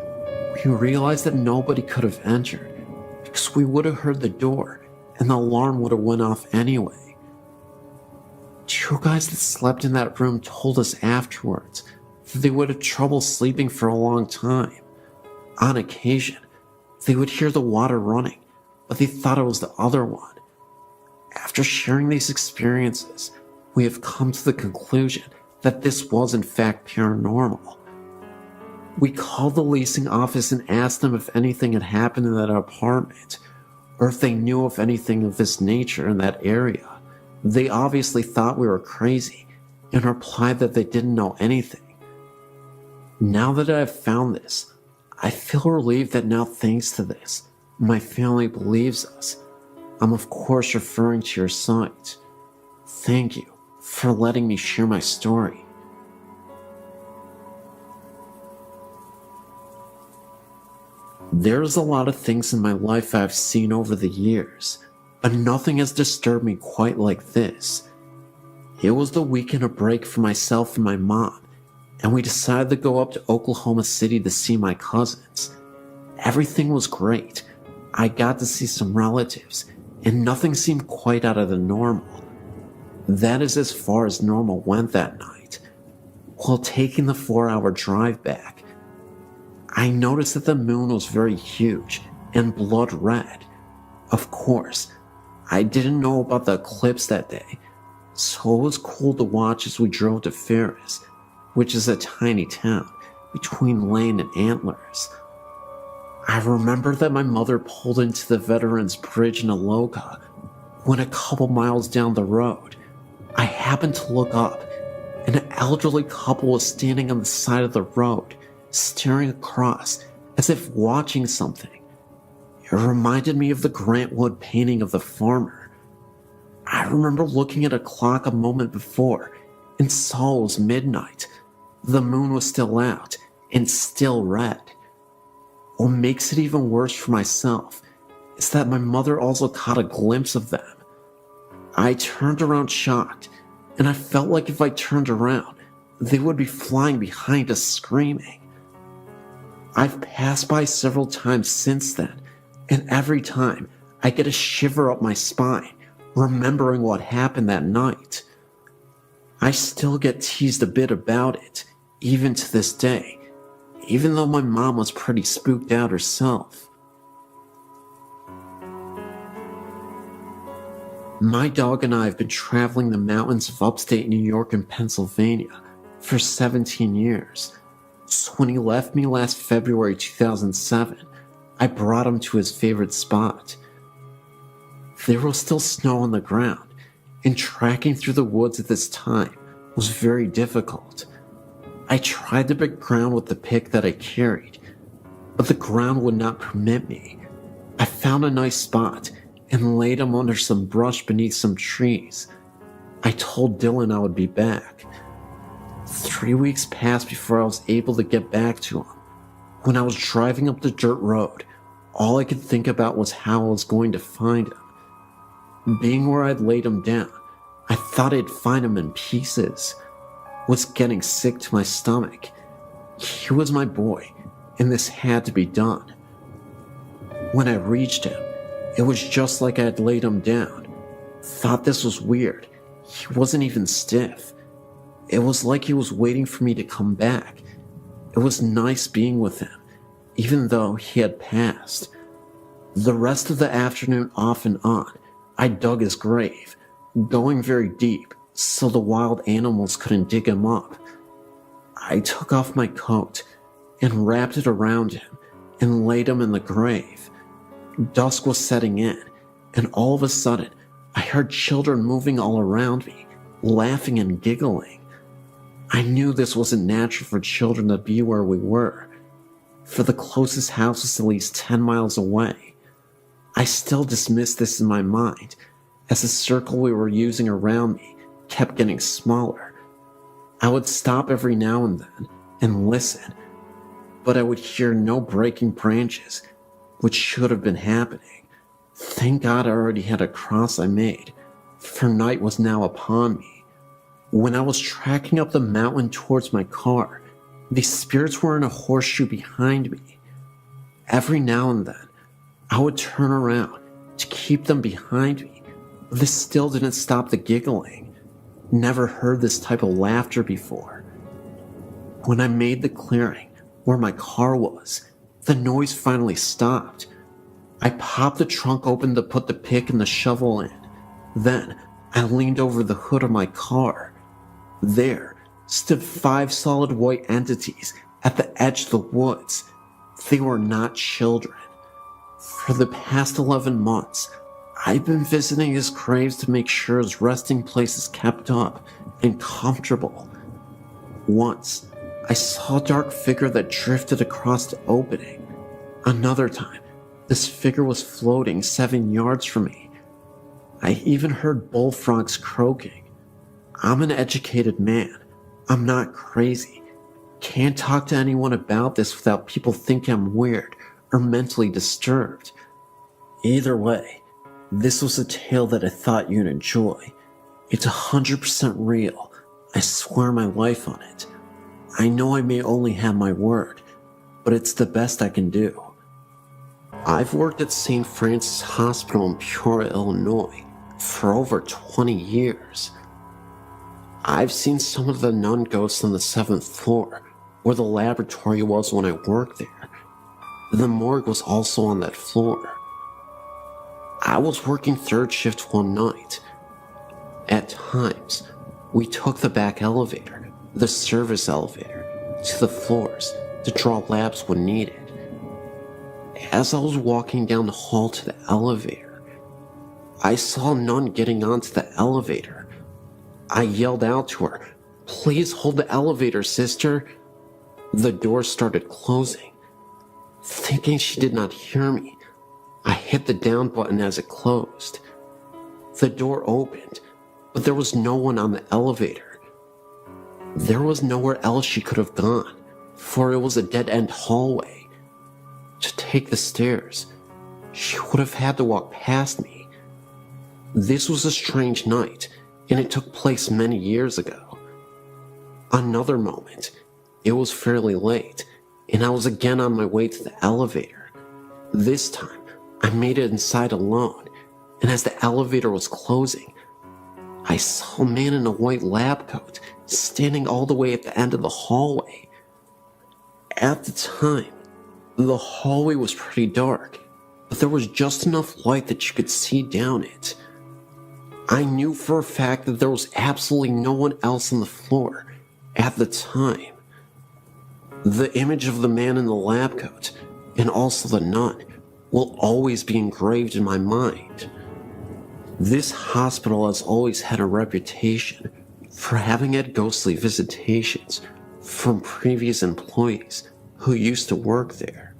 we realized that nobody could have entered because we would have heard the door and the alarm would have went off anyway. 2 guys that slept in that room told us afterwards that they would have trouble sleeping for a long time. On occasion, they would hear the water running, but they thought it was the other one. After sharing these experiences, we have come to the conclusion that this was in fact paranormal. We called the leasing office and asked them if anything had happened in that apartment, or if they knew of anything of this nature in that area. They obviously thought we were crazy and replied that they didn't know anything. Now that I have found this, I feel relieved that now, thanks to this, my family believes us. I'm of course referring to your site. Thank you for letting me share my story. There's a lot of things in my life I've seen over the years, but nothing has disturbed me quite like this. It was the weekend of break for myself and my mom, and we decided to go up to Oklahoma City to see my cousins. Everything was great. I got to see some relatives, and nothing seemed quite out of the normal. That is as far as normal went that night. While taking the 4-hour drive back, I noticed that the moon was very huge and blood red. Of course, I didn't know about the eclipse that day, so it was cool to watch as we drove to Ferris, which is a tiny town between Lane and Antlers. I remember that my mother pulled into the Veterans Bridge in Aloka when a couple miles down the road, I happened to look up, and an elderly couple was standing on the side of the road, staring across as if watching something. It reminded me of the Grant Wood painting of the farmer. I remember looking at a clock a moment before and saw it was midnight. The moon was still out and still red. What makes it even worse for myself is that my mother also caught a glimpse of them. I turned around shocked, and I felt like if I turned around, they would be flying behind us screaming. I've passed by several times since then, and every time I get a shiver up my spine, remembering what happened that night. I still get teased a bit about it, even to this day, even though my mom was pretty spooked out herself. My dog and I have been traveling the mountains of upstate New York and Pennsylvania for 17 years. So when he left me last February 2007, I brought him to his favorite spot. There was still snow on the ground, and tracking through the woods at this time was very difficult. I tried to break ground with the pick that I carried, but the ground would not permit me. I found a nice spot and laid him under some brush beneath some trees. I told Dylan I would be back. 3 weeks passed before I was able to get back to him. When I was driving up the dirt road, all I could think about was how I was going to find him. Being where I'd laid him down, I thought I'd find him in pieces. Was getting sick to my stomach. He was my boy, and this had to be done. When I reached him, it was just like I had laid him down. Thought this was weird. He wasn't even stiff. It was like he was waiting for me to come back. It was nice being with him, even though he had passed. The rest of the afternoon off and on, I dug his grave, going very deep so the wild animals couldn't dig him up. I took off my coat and wrapped it around him and laid him in the grave. Dusk was setting in, and all of a sudden, I heard children moving all around me, laughing and giggling. I knew this wasn't natural for children to be where we were, for the closest house was at least 10 miles away. I still dismissed this in my mind, as the circle we were using around me kept getting smaller. I would stop every now and then and listen, but I would hear no breaking branches, which should have been happening. Thank God I already had a cross I made, for night was now upon me. When I was tracking up the mountain towards my car, the spirits were in a horseshoe behind me. Every now and then, I would turn around to keep them behind me. This still didn't stop the giggling. Never heard this type of laughter before. When I made the clearing where my car was, the noise finally stopped. I popped the trunk open to put the pick and the shovel in. Then, I leaned over the hood of my car. There stood 5 solid white entities at the edge of the woods. They were not children. For the past 11 months, I've been visiting his graves to make sure his resting place is kept up and comfortable. Once, I saw a dark figure that drifted across the opening. Another time, this figure was floating 7 yards from me. I even heard bullfrogs croaking. I'm an educated man. I'm not crazy. Can't talk to anyone about this without people thinking I'm weird or mentally disturbed. Either way, this was a tale that I thought you'd enjoy. It's 100% real. I swear my life on it. I know I may only have my word, but it's the best I can do. I've worked at St. Francis Hospital in Peoria, Illinois for over 20 years. I've seen some of the nun ghosts on the 7th floor, where the laboratory was when I worked there. The morgue was also on that floor. I was working third shift one night. At times, we took the back elevator, the service elevator, to the floors to draw labs when needed. As I was walking down the hall to the elevator, I saw a nun getting onto the elevator. I yelled out to her, "Please hold the elevator, sister." The door started closing. Thinking she did not hear me, I hit the down button as it closed. The door opened, but there was no one on the elevator. There was nowhere else she could have gone, for it was a dead-end hallway. To take the stairs, she would have had to walk past me. This was a strange night, and it took place many years ago. Another moment, it was fairly late, and I was again on my way to the elevator. This time, I made it inside alone, and as the elevator was closing, I saw a man in a white lab coat standing all the way at the end of the hallway. At the time, the hallway was pretty dark, but there was just enough light that you could see down it. I knew for a fact that there was absolutely no one else on the floor at the time. The image of the man in the lab coat, and also the nun, will always be engraved in my mind. This hospital has always had a reputation for having had ghostly visitations from previous employees who used to work there.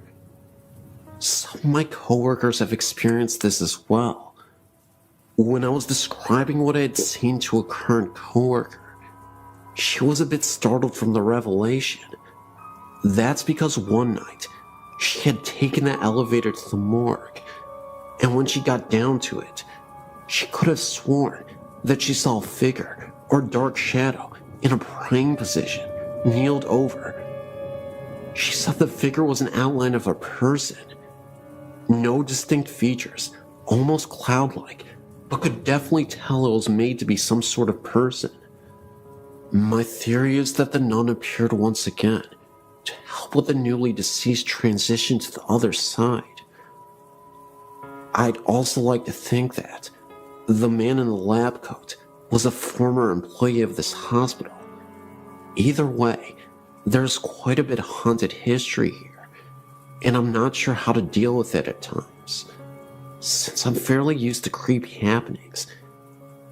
Some of my coworkers have experienced this as well. When I was describing what I had seen to a current coworker, she was a bit startled from the revelation. That's because one night, she had taken the elevator to the morgue, and when she got down to it, she could have sworn that she saw a figure or dark shadow in a praying position, kneeled over. She said the figure was an outline of a person. No distinct features, almost cloud-like, but could definitely tell it was made to be some sort of person. My theory is that the nun appeared once again to help with the newly deceased transition to the other side. I'd also like to think that the man in the lab coat was a former employee of this hospital. Either way, there's quite a bit of haunted history here, and I'm not sure how to deal with it at times. Since I'm fairly used to creepy happenings,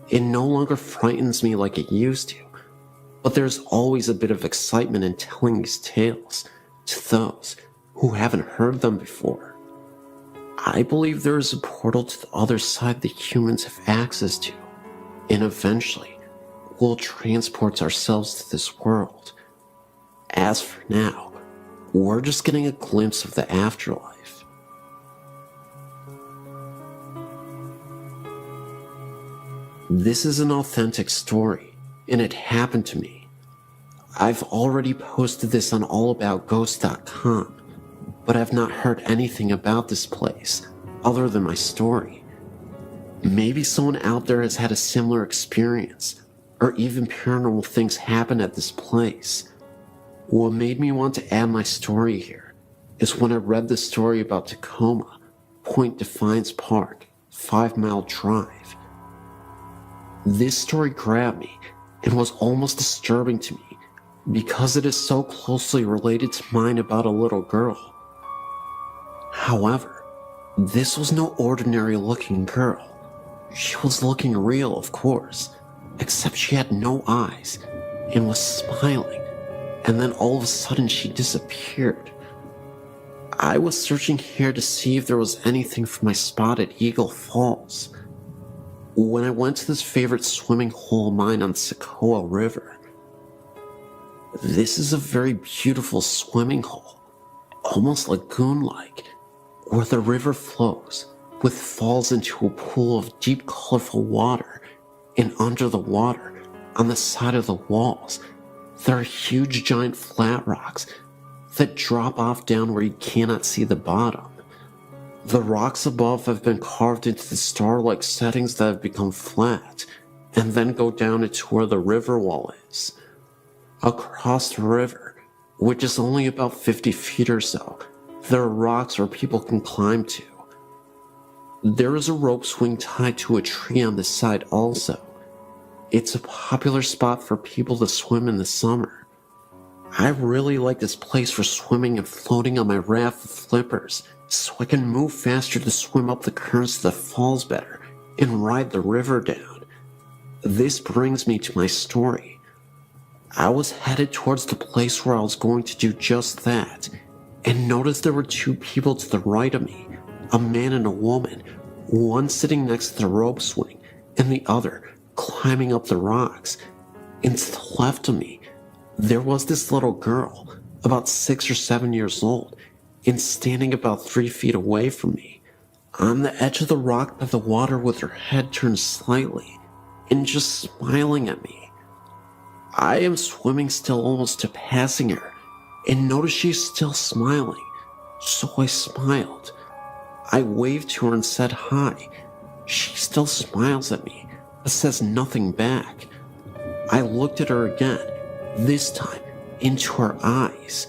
it no longer frightens me like it used to, but there's always a bit of excitement in telling these tales to those who haven't heard them before. I believe there is a portal to the other side that humans have access to, and eventually we'll transport ourselves to this world. As for now, we're just getting a glimpse of the afterlife. This is an authentic story, and it happened to me. I've already posted this on allaboutghosts.com, but I've not heard anything about this place other than my story. Maybe someone out there has had a similar experience, or even paranormal things happen at this place. What made me want to add my story here is when I read the story about Tacoma, Point Defiance Park, 5 Mile Drive. This story grabbed me and was almost disturbing to me because it is so closely related to mine about a little girl. However, this was no ordinary looking girl. She was looking real, of course, except she had no eyes and was smiling, and then all of a sudden she disappeared. I was searching here to see if there was anything from my spot at Eagle Falls. When I went to this favorite swimming hole of mine on Sequoia River. This is a very beautiful swimming hole, almost lagoon-like, where the river flows, with falls into a pool of deep colorful water, and under the water, on the side of the walls, there are huge giant flat rocks that drop off down where you cannot see the bottom. The rocks above have been carved into the star-like settings that have become flat, and then go down into where the river wall is. Across the river, which is only about 50 feet or so, there are rocks where people can climb to. There is a rope swing tied to a tree on the side also. It's a popular spot for people to swim in the summer. I really like this place for swimming and floating on my raft of flippers, so I can move faster to swim up the currents of the falls better and ride the river down. This brings me to my story. I was headed towards the place where I was going to do just that, and noticed there were two people to the right of me, a man and a woman, one sitting next to the rope swing, and the other climbing up the rocks. And to the left of me, there was this little girl, about 6 or 7 years old, and standing about 3 feet away from me, on the edge of the rock by the water with her head turned slightly, and just smiling at me. I am swimming still almost to passing her, and notice she's still smiling, so I smiled. I waved to her and said hi. She still smiles at me, but says nothing back. I looked at her again, this time into her eyes.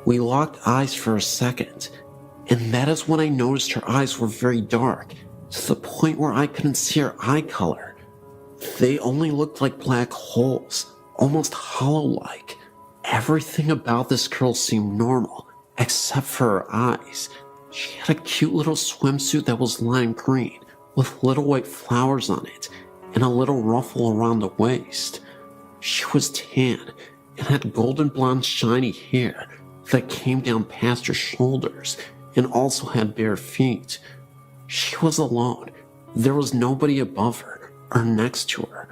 We locked eyes for a second, and that is when I noticed her eyes were very dark, to the point where I couldn't see her eye color. They only looked like black holes, almost hollow-like. Everything about this girl seemed normal, except for her eyes. She had a cute little swimsuit that was lime green, with little white flowers on it, and a little ruffle around the waist. She was tan, and had golden blonde shiny hair that came down past her shoulders, and also had bare feet. She was alone. There was nobody above her or next to her.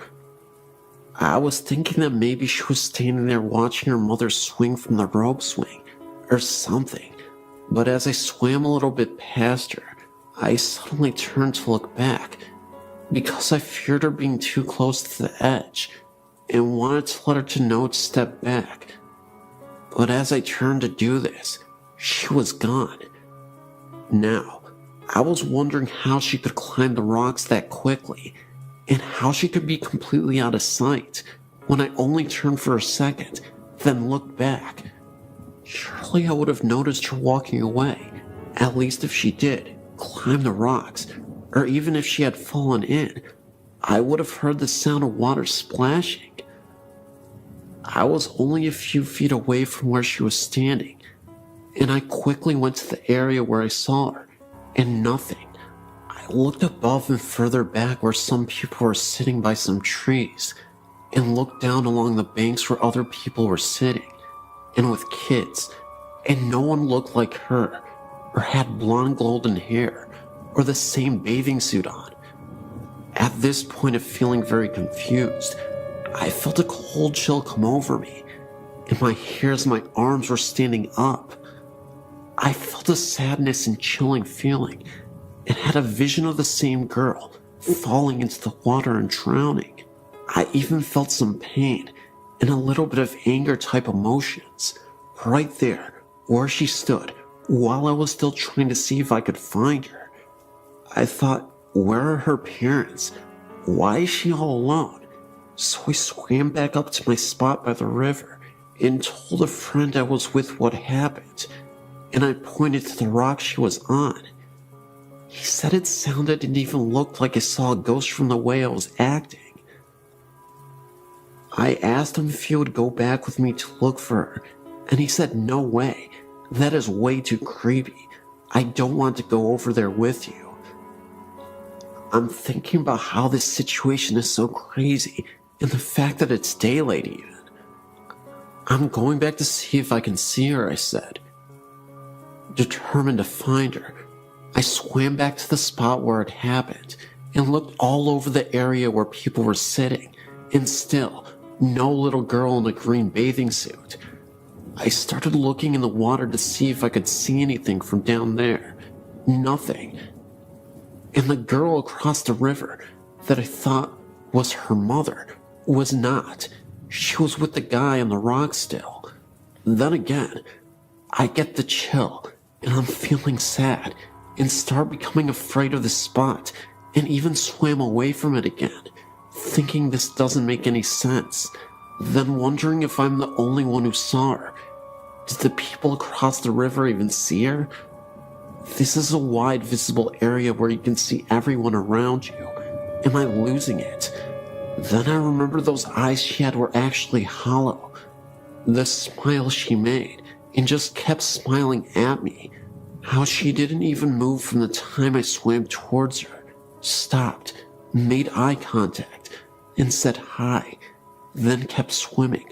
I was thinking that maybe she was standing there watching her mother swing from the rope swing, or something, but as I swam a little bit past her, I suddenly turned to look back, because I feared her being too close to the edge, and wanted to let her to know to step back. But as I turned to do this, she was gone. Now, I was wondering how she could climb the rocks that quickly, and how she could be completely out of sight when I only turned for a second, then looked back. Surely I would have noticed her walking away, at least if she did climb the rocks, or even if she had fallen in, I would have heard the sound of water splashing. I was only a few feet away from where she was standing, and I quickly went to the area where I saw her, and nothing. I looked above and further back where some people were sitting by some trees, and looked down along the banks where other people were sitting, and with kids, and no one looked like her, or had blonde golden hair, or the same bathing suit on. At this point of feeling very confused, I felt a cold chill come over me, and my hairs and my arms were standing up. I felt a sadness and chilling feeling, and had a vision of the same girl falling into the water and drowning. I even felt some pain and a little bit of anger type emotions right there where she stood while I was still trying to see if I could find her. I thought, where are her parents? Why is she all alone? So I swam back up to my spot by the river and told a friend I was with what happened, and I pointed to the rock she was on. He said it sounded and even looked like I saw a ghost from the way I was acting. I asked him if he would go back with me to look for her, and he said no way, that is way too creepy. I don't want to go over there with you. I'm thinking about how this situation is so crazy, and the fact that it's daylight even. I'm going back to see if I can see her, I said. Determined to find her, I swam back to the spot where it happened and looked all over the area where people were sitting, and still, no little girl in a green bathing suit. I started looking in the water to see if I could see anything from down there. Nothing. And the girl across the river that I thought was her mother was not. She was with the guy on the rock still. Then again, I get the chill, and I'm feeling sad, and start becoming afraid of the spot, and even swam away from it again, thinking this doesn't make any sense, then wondering if I'm the only one who saw her. Did the people across the river even see her? This is a wide visible area where you can see everyone around you. Am I losing it? Then I remember those eyes she had were actually hollow. The smile she made, and just kept smiling at me. How she didn't even move from the time I swam towards her, stopped, made eye contact, and said hi, then kept swimming,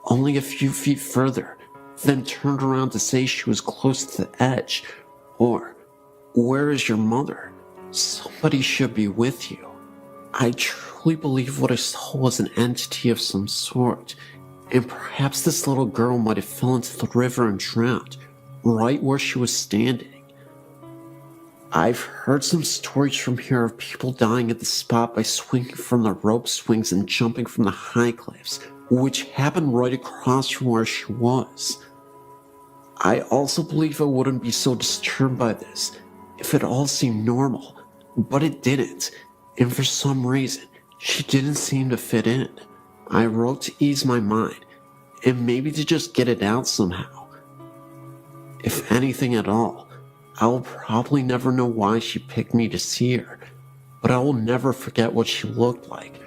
only a few feet further, then turned around to say she was close to the edge, or, "Where is your mother? Somebody should be with you." I truly believe what I saw was an entity of some sort, and perhaps this little girl might have fell into the river and drowned, right where she was standing. I've heard some stories from here of people dying at the spot by swinging from the rope swings and jumping from the high cliffs, which happened right across from where she was. I also believe I wouldn't be so disturbed by this if it all seemed normal, but it didn't, and for some reason, she didn't seem to fit in. I wrote to ease my mind, and maybe to just get it out somehow. If anything at all, I will probably never know why she picked me to see her, but I will never forget what she looked like,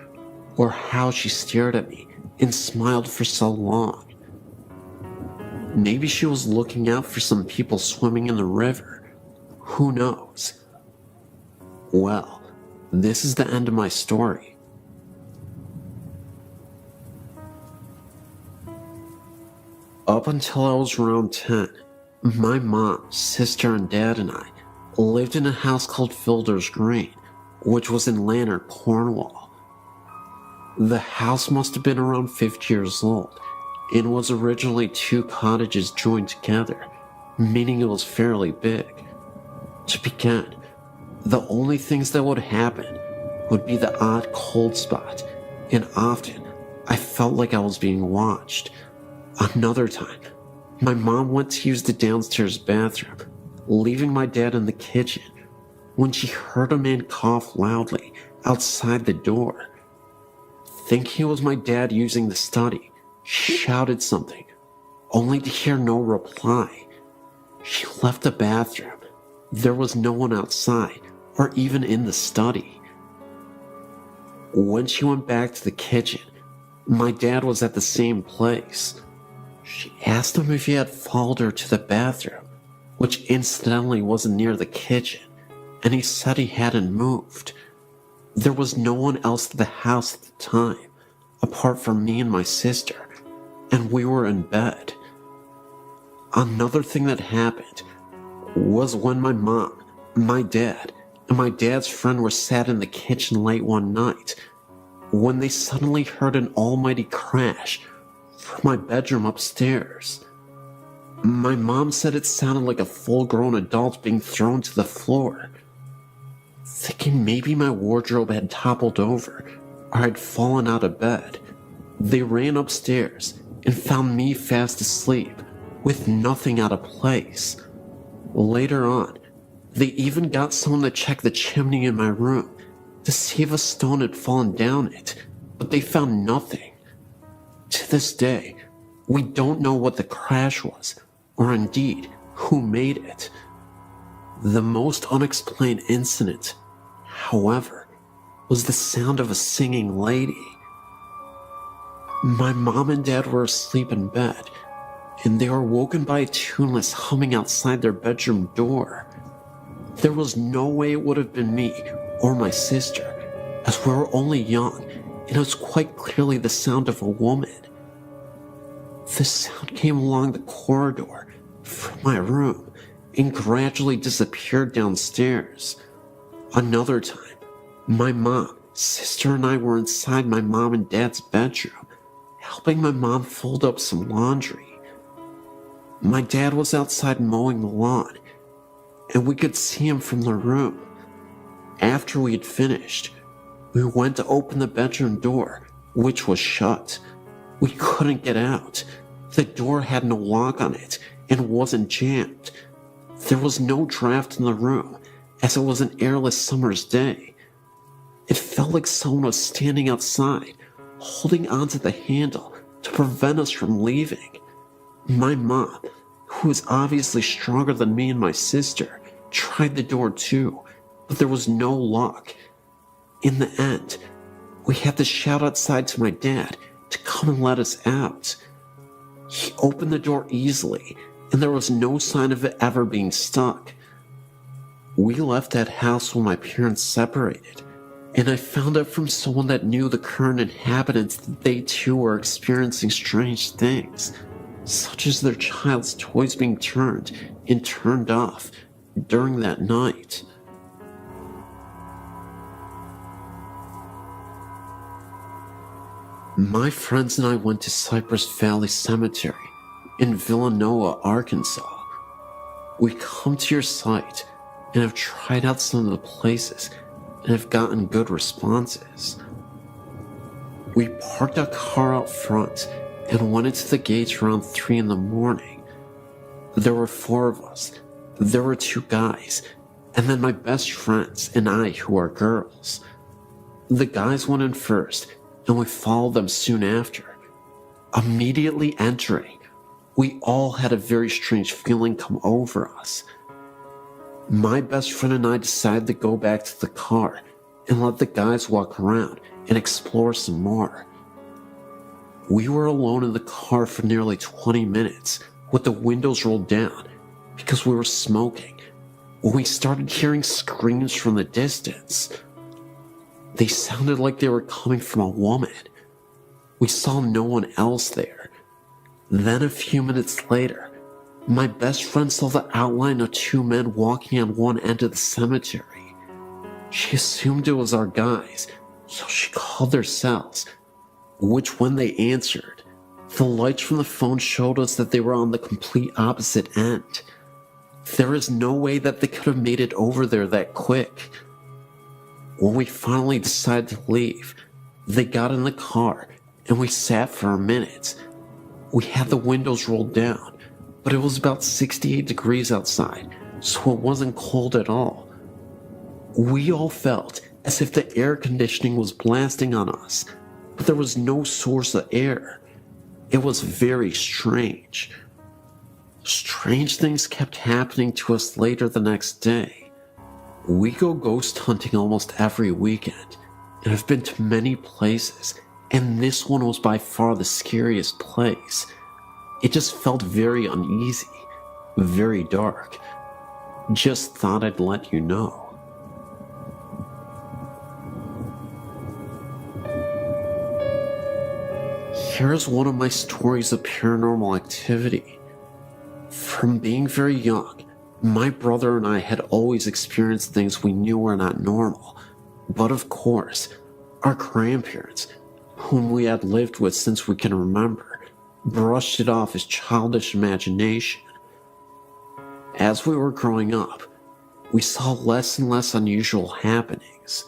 or how she stared at me and smiled for so long. Maybe she was looking out for some people swimming in the river. Who knows? Well, this is the end of my story. Up until I was around 10, my mom, sister, and dad and I lived in a house called Fielder's Green, which was in Lanark, Cornwall. The house must have been around 50 years old, and was originally 2 cottages joined together, meaning it was fairly big. To begin, the only things that would happen would be the odd cold spot, and often I felt like I was being watched. Another time, my mom went to use the downstairs bathroom, leaving my dad in the kitchen, when she heard a man cough loudly outside the door. Thinking it was my dad using the study, she shouted something, only to hear no reply. She left the bathroom. There was no one outside, or even in the study. When she went back to the kitchen, my dad was at the same place. She asked him if he had followed her to the bathroom, which incidentally wasn't near the kitchen, and he said he hadn't moved. There was no one else at the house at the time, apart from me and my sister, and we were in bed. Another thing that happened was when my mom, my dad, and my dad's friend were sat in the kitchen late one night, when they suddenly heard an almighty crash from my bedroom upstairs. My mom said it sounded like a full-grown adult being thrown to the floor. Thinking maybe my wardrobe had toppled over, or I'd fallen out of bed, they ran upstairs and found me fast asleep, with nothing out of place. Later on, they even got someone to check the chimney in my room to see if a stone had fallen down it, but they found nothing. To this day, we don't know what the crash was, or indeed who made it. The most unexplained incident, however, was the sound of a singing lady. My mom and dad were asleep in bed, and they were woken by a tuneless humming outside their bedroom door. There was no way it would have been me or my sister, as we were only young, and it was quite clearly the sound of a woman. The sound came along the corridor from my room and gradually disappeared downstairs. Another time, my mom, sister, and I were inside my mom and dad's bedroom, helping my mom fold up some laundry. My dad was outside mowing the lawn, and we could see him from the room. After we had finished, we went to open the bedroom door, which was shut. We couldn't get out. The door had no lock on it and wasn't jammed. There was no draft in the room, as it was an airless summer's day. It felt like someone was standing outside, holding onto the handle to prevent us from leaving. My mom, who was obviously stronger than me and my sister, tried the door too, but there was no lock. In the end, we had to shout outside to my dad to come and let us out. He opened the door easily, and there was no sign of it ever being stuck. We left that house when my parents separated, and I found out from someone that knew the current inhabitants that they too were experiencing strange things, such as their child's toys being turned and turned off during that night. My friends and I went to Cypress Valley Cemetery in Villanova, Arkansas. We come to your site and have tried out some of the places and have gotten good responses. We parked our car out front and went into the gates around 3 in the morning. There were 4 of us. There were 2 guys, and then my best friends and I, who are girls. The guys went in first, and we followed them soon after. Immediately entering, we all had a very strange feeling come over us. My best friend and I decided to go back to the car and let the guys walk around and explore some more. We were alone in the car for nearly 20 minutes with the windows rolled down because we were smoking when we started hearing screams from the distance. They sounded like they were coming from a woman. We saw no one else there. Then a few minutes later, my best friend saw the outline of 2 men walking on one end of the cemetery. She assumed it was our guys, so she called their cells, which when they answered, the lights from the phone showed us that they were on the complete opposite end. There is no way that they could have made it over there that quick. When we finally decided to leave, they got in the car and we sat for a minute. We had the windows rolled down, but it was about 68 degrees outside, so it wasn't cold at all. We all felt as if the air conditioning was blasting on us, but there was no source of air. It was very strange. Strange things kept happening to us later the next day. We go ghost hunting almost every weekend, and have been to many places, and this one was by far the scariest place. It just felt very uneasy, very dark. Just thought I'd let you know. Here's one of my stories of paranormal activity. From being very young, my brother and I had always experienced things we knew were not normal, but of course, our grandparents, whom we had lived with since we can remember, brushed it off as childish imagination. As we were growing up, we saw less and less unusual happenings.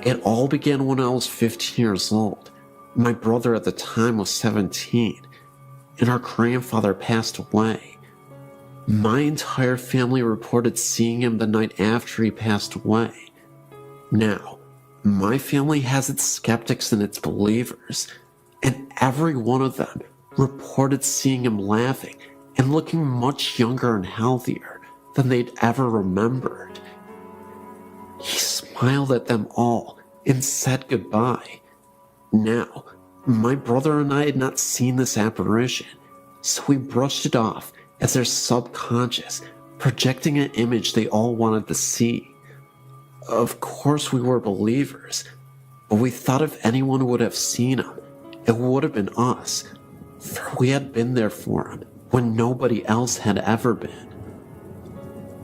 It all began when I was 15 years old. My brother at the time was 17, and our grandfather passed away. My entire family reported seeing him the night after he passed away. Now, my family has its skeptics and its believers, and every one of them reported seeing him laughing and looking much younger and healthier than they'd ever remembered. He smiled at them all and said goodbye. Now, my brother and I had not seen this apparition, so we brushed it off as their subconscious, projecting an image they all wanted to see. Of course we were believers, but we thought if anyone would have seen him, it would have been us. for we had been there for him when nobody else had ever been.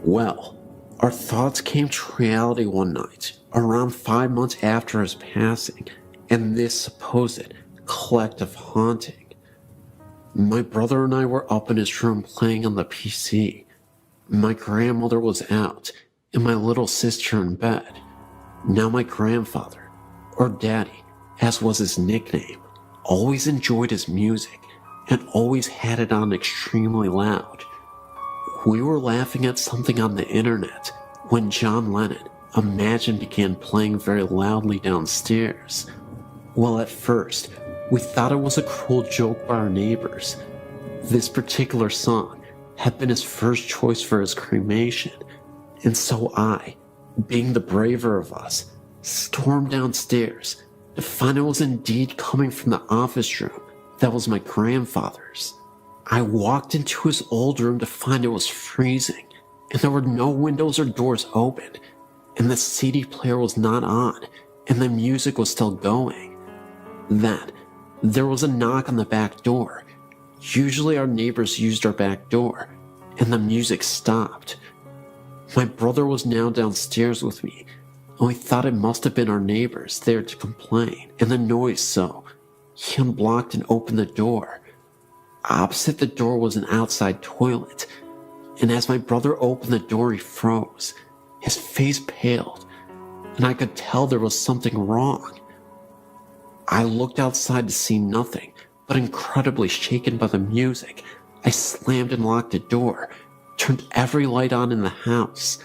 Well, our thoughts came to reality one night, around 5 months after his passing, and this supposed collective haunting. My brother and I were up in his room playing on the PC. My grandmother was out, and my little sister in bed. Now my grandfather, or Daddy, as was his nickname, always enjoyed his music and always had it on extremely loud. We were laughing at something on the internet when John Lennon, Imagine, began playing very loudly downstairs. Well, at first, we thought it was a cruel joke by our neighbors. This particular song had been his first choice for his cremation, and so I, being the braver of us, stormed downstairs to find it was indeed coming from the office room that was my grandfather's. I walked into his old room to find it was freezing, and there were no windows or doors open, and the CD player was not on, and the music was still going. Then, there was a knock on the back door. Usually our neighbors used our back door, and the music stopped. My brother was now downstairs with me, and we thought it must have been our neighbors there to complain, and the noise, so he unblocked and opened the door. Opposite the door was an outside toilet, and as my brother opened the door he froze. His face paled, and I could tell there was something wrong. I looked outside to see nothing, but incredibly shaken by the music, I slammed and locked the door, turned every light on in the house,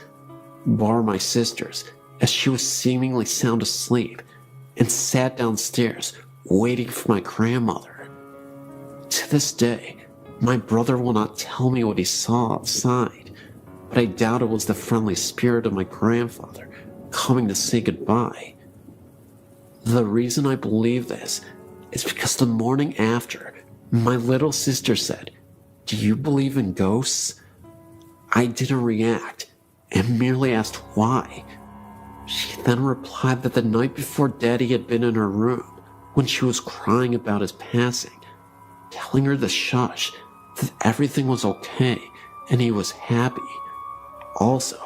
bar my sister's, as she was seemingly sound asleep, and sat downstairs, waiting for my grandmother. To this day, my brother will not tell me what he saw outside, but I doubt it was the friendly spirit of my grandfather coming to say goodbye. The reason I believe this is because the morning after, my little sister said, "Do you believe in ghosts?" I didn't react and merely asked why. She then replied that the night before Daddy had been in her room when she was crying about his passing, telling her to shush, that everything was okay and he was happy. Also,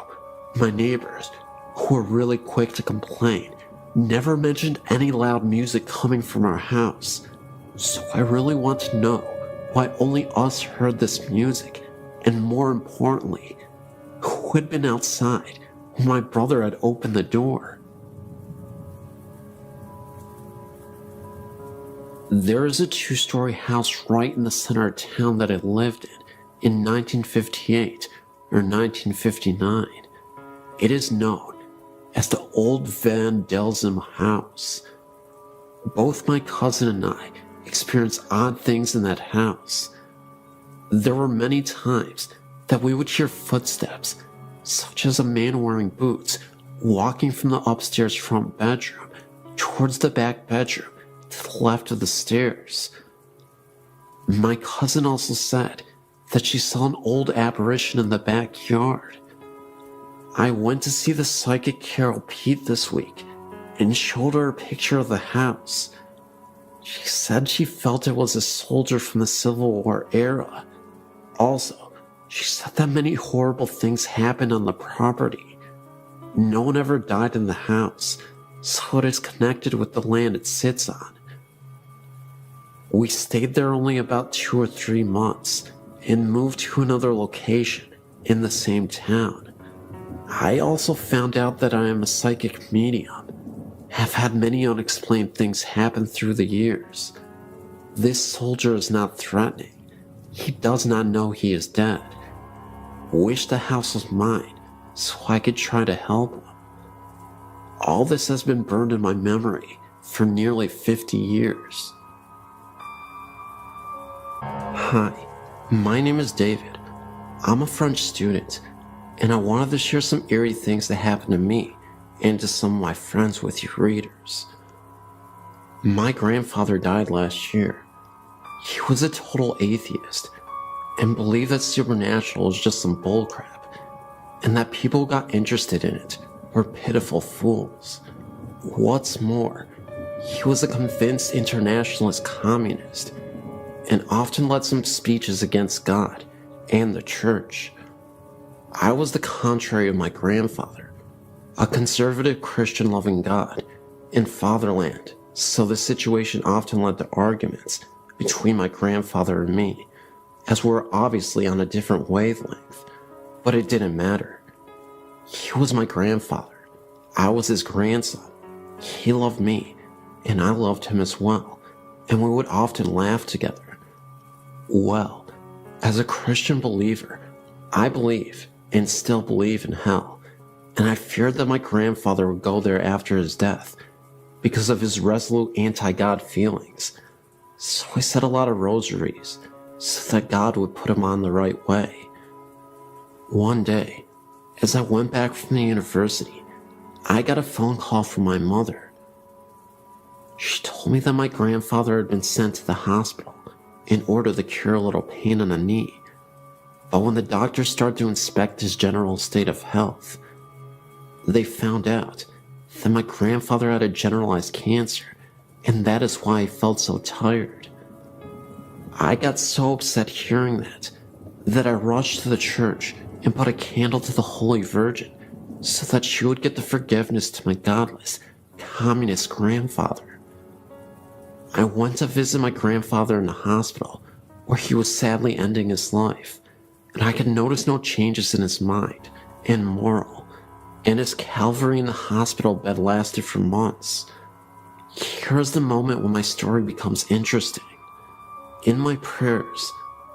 my neighbors, who were really quick to complain, never mentioned any loud music coming from our house. So I really want to know why only us heard this music, and more importantly, who had been outside when my brother had opened the door. There is a 2-story house right in the center of town that I lived in 1958 or 1959. It is known as the Old Van Delzum House. Both my cousin and I experienced odd things in that house. There were many times that we would hear footsteps, such as a man wearing boots walking from the upstairs front bedroom towards the back bedroom to the left of the stairs. My cousin also said that she saw an old apparition in the backyard. I went to see the psychic Carol Pete this week and showed her a picture of the house. She said she felt it was a soldier from the Civil War era. Also, she said that many horrible things happened on the property. No one ever died in the house, so it is connected with the land it sits on. We stayed there only about 2 or 3 months and moved to another location in the same town. I also found out that I am a psychic medium, have had many unexplained things happen through the years. This soldier is not threatening. He does not know he is dead. Wish the house was mine so I could try to help him. All this has been burned in my memory for nearly 50 years. Hi, my name is David. I'm a French student, and I wanted to share some eerie things that happened to me and to some of my friends with you readers. My grandfather died last year. He was a total atheist and believed that supernatural was just some bullcrap, and that people who got interested in it were pitiful fools. What's more, he was a convinced internationalist communist, and often led some speeches against God and the church. I was the contrary of my grandfather, a conservative Christian loving God and fatherland, so the situation often led to arguments between my grandfather and me, as we were obviously on a different wavelength, but it didn't matter. He was my grandfather. I was his grandson. He loved me, and I loved him as well, and we would often laugh together. Well, as a Christian believer, I believe and still believe in hell, and I feared that my grandfather would go there after his death because of his resolute anti-God feelings. So I said a lot of rosaries so that God would put him on the right way. One day, as I went back from the university, I got a phone call from my mother. She told me that my grandfather had been sent to the hospital in order to cure a little pain in a knee. But when the doctors started to inspect his general state of health, they found out that my grandfather had a generalized cancer, and that is why I felt so tired. I got so upset hearing that I rushed to the church and put a candle to the Holy Virgin so that she would get the forgiveness to my godless, communist grandfather. I went to visit my grandfather in the hospital, where he was sadly ending his life, and I could notice no changes in his mind and moral, and his Calvary in the hospital bed lasted for months. Here's the moment when my story becomes interesting. In my prayers,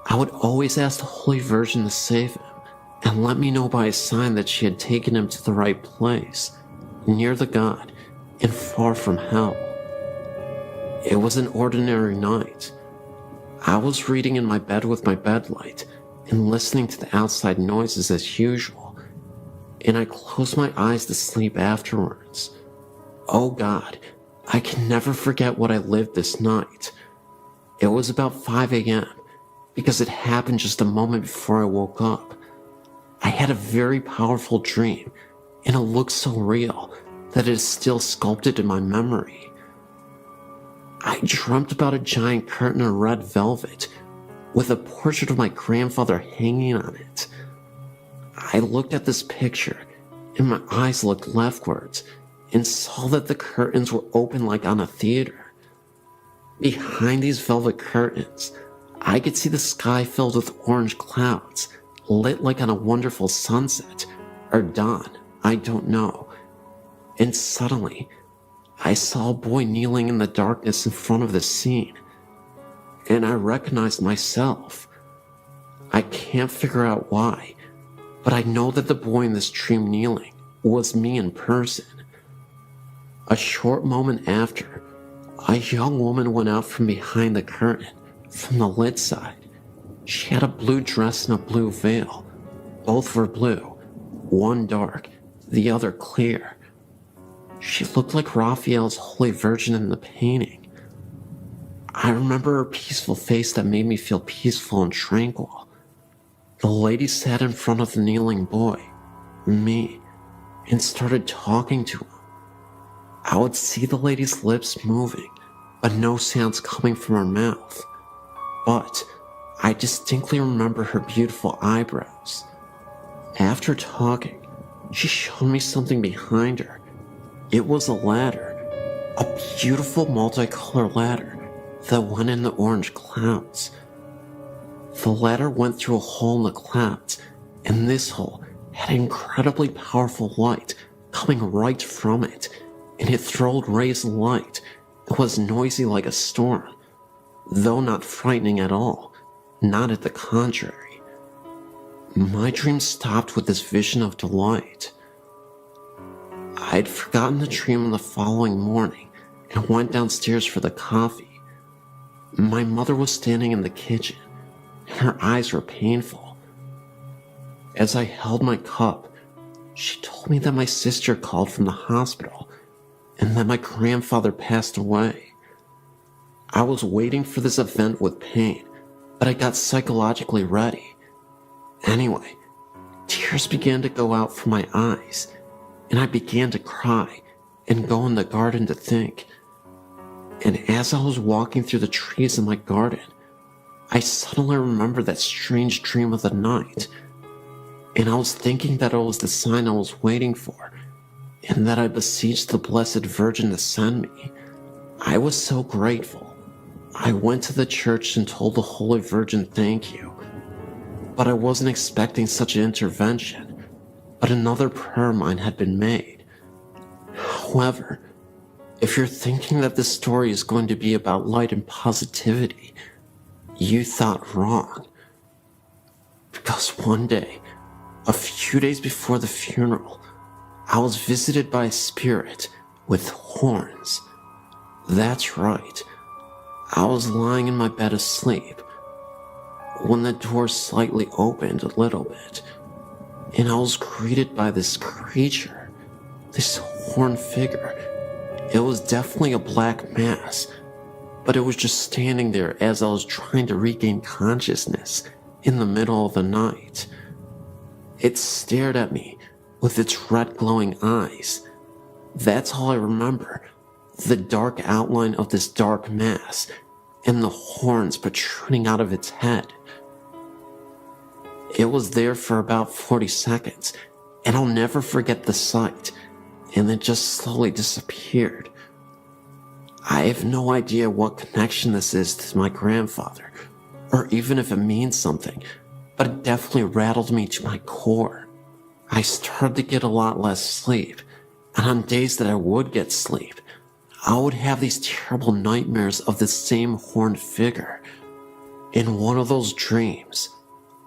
I would always ask the Holy Virgin to save him and let me know by a sign that she had taken him to the right place, near the God and far from hell. It was an ordinary night. I was reading in my bed with my bedlight and listening to the outside noises as usual, and I closed my eyes to sleep afterwards. Oh God, I can never forget what I lived this night. It was about 5 a.m. because it happened just a moment before I woke up. I had a very powerful dream, and it looked so real that it is still sculpted in my memory. I dreamt about a giant curtain of red velvet with a portrait of my grandfather hanging on it. I looked at this picture, and my eyes looked leftwards and saw that the curtains were open like on a theater. Behind these velvet curtains, I could see the sky filled with orange clouds, lit like on a wonderful sunset, or dawn, I don't know. And suddenly, I saw a boy kneeling in the darkness in front of the scene, and I recognized myself. I can't figure out why, but I know that the boy in this dream kneeling was me in person. A short moment after, a young woman went out from behind the curtain, from the lit side. She had a blue dress and a blue veil. Both were blue, one dark, the other clear. She looked like Raphael's Holy Virgin in the painting. I remember her peaceful face that made me feel peaceful and tranquil. The lady sat in front of the kneeling boy, me, and started talking to him. I would see the lady's lips moving, but no sounds coming from her mouth. But I distinctly remember her beautiful eyebrows. After talking, she showed me something behind her. It was a ladder, a beautiful multicolored ladder that went in the orange clouds. The ladder went through a hole in the clouds, and this hole had incredibly powerful light coming right from it, and it throwed rays of light. It was noisy like a storm, though not frightening at all, not at the contrary. My dream stopped with this vision of delight. I'd forgotten the dream the following morning and went downstairs for the coffee. My mother was standing in the kitchen, and her eyes were painful. As I held my cup, she told me that my sister called from the hospital and that my grandfather passed away. I was waiting for this event with pain, but I got psychologically ready. Anyway, tears began to go out from my eyes, and I began to cry and go in the garden to think. And as I was walking through the trees in my garden, I suddenly remembered that strange dream of the night, and I was thinking that it was the sign I was waiting for, and that I beseeched the Blessed Virgin to send me. I was so grateful. I went to the church and told the Holy Virgin thank you, but I wasn't expecting such an intervention, but another prayer of mine had been made. However, if you're thinking that this story is going to be about light and positivity, you thought wrong. Because one day, a few days before the funeral, I was visited by a spirit with horns. That's right. I was lying in my bed asleep when the door slightly opened a little bit, and I was greeted by this creature, this horned figure. It was definitely a black mass, but it was just standing there as I was trying to regain consciousness in the middle of the night. It stared at me with its red glowing eyes. That's all I remember, the dark outline of this dark mass and the horns protruding out of its head. It was there for about 40 seconds, and I'll never forget the sight, and it just slowly disappeared. I have no idea what connection this is to my grandfather, or even if it means something, but it definitely rattled me to my core. I started to get a lot less sleep, and on days that I would get sleep, I would have these terrible nightmares of the same horned figure. In one of those dreams,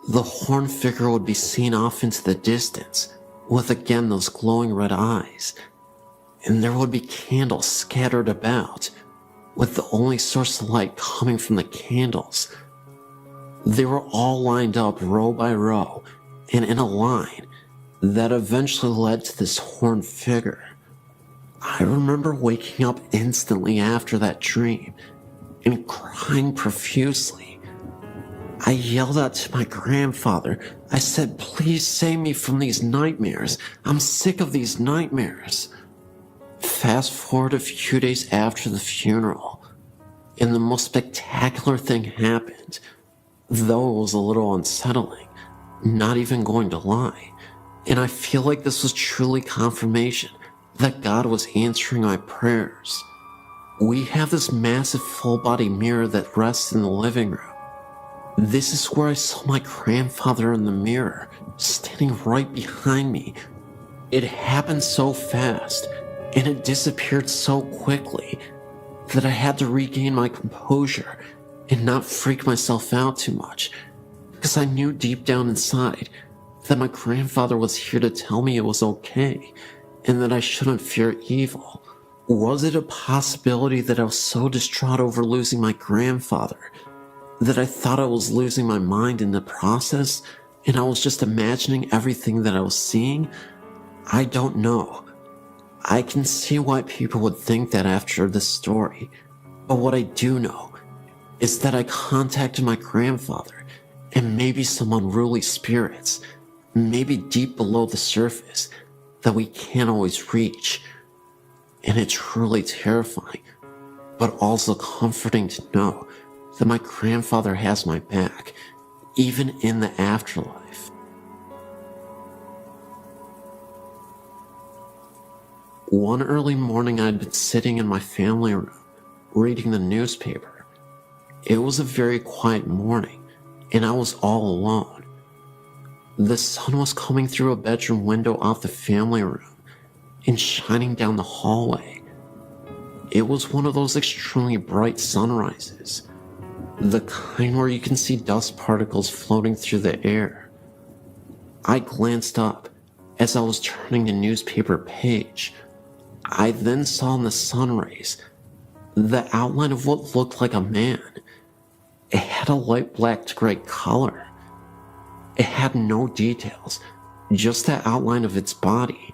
the horned figure would be seen off into the distance, with again those glowing red eyes, and there would be candles scattered about, with the only source of light coming from the candles. They were all lined up row by row and in a line that eventually led to this horned figure. I remember waking up instantly after that dream and crying profusely. I yelled out to my grandfather. I said, "Please save me from these nightmares. I'm sick of these nightmares." Fast forward a few days after the funeral, and the most spectacular thing happened, though it was a little unsettling, not even going to lie. And I feel like this was truly confirmation that God was answering my prayers. We have this massive full-body mirror that rests in the living room. This is where I saw my grandfather in the mirror, standing right behind me. It happened so fast, and it disappeared so quickly, that I had to regain my composure and not freak myself out too much, because I knew deep down inside that my grandfather was here to tell me it was okay, and that I shouldn't fear evil. Was it a possibility that I was so distraught over losing my grandfather that I thought I was losing my mind in the process, and I was just imagining everything that I was seeing? I don't know. I can see why people would think that after this story, but what I do know is that I contacted my grandfather and maybe some unruly spirits, maybe deep below the surface, that we can't always reach. And it's truly terrifying, but also comforting to know that my grandfather has my back, even in the afterlife. One early morning, I'd been sitting in my family room, reading the newspaper. It was a very quiet morning, and I was all alone. The sun was coming through a bedroom window off the family room and shining down the hallway. It was one of those extremely bright sunrises, the kind where you can see dust particles floating through the air. I glanced up as I was turning the newspaper page. I then saw in the sun rays the outline of what looked like a man. It had a light black to gray color. It had no details, just the outline of its body.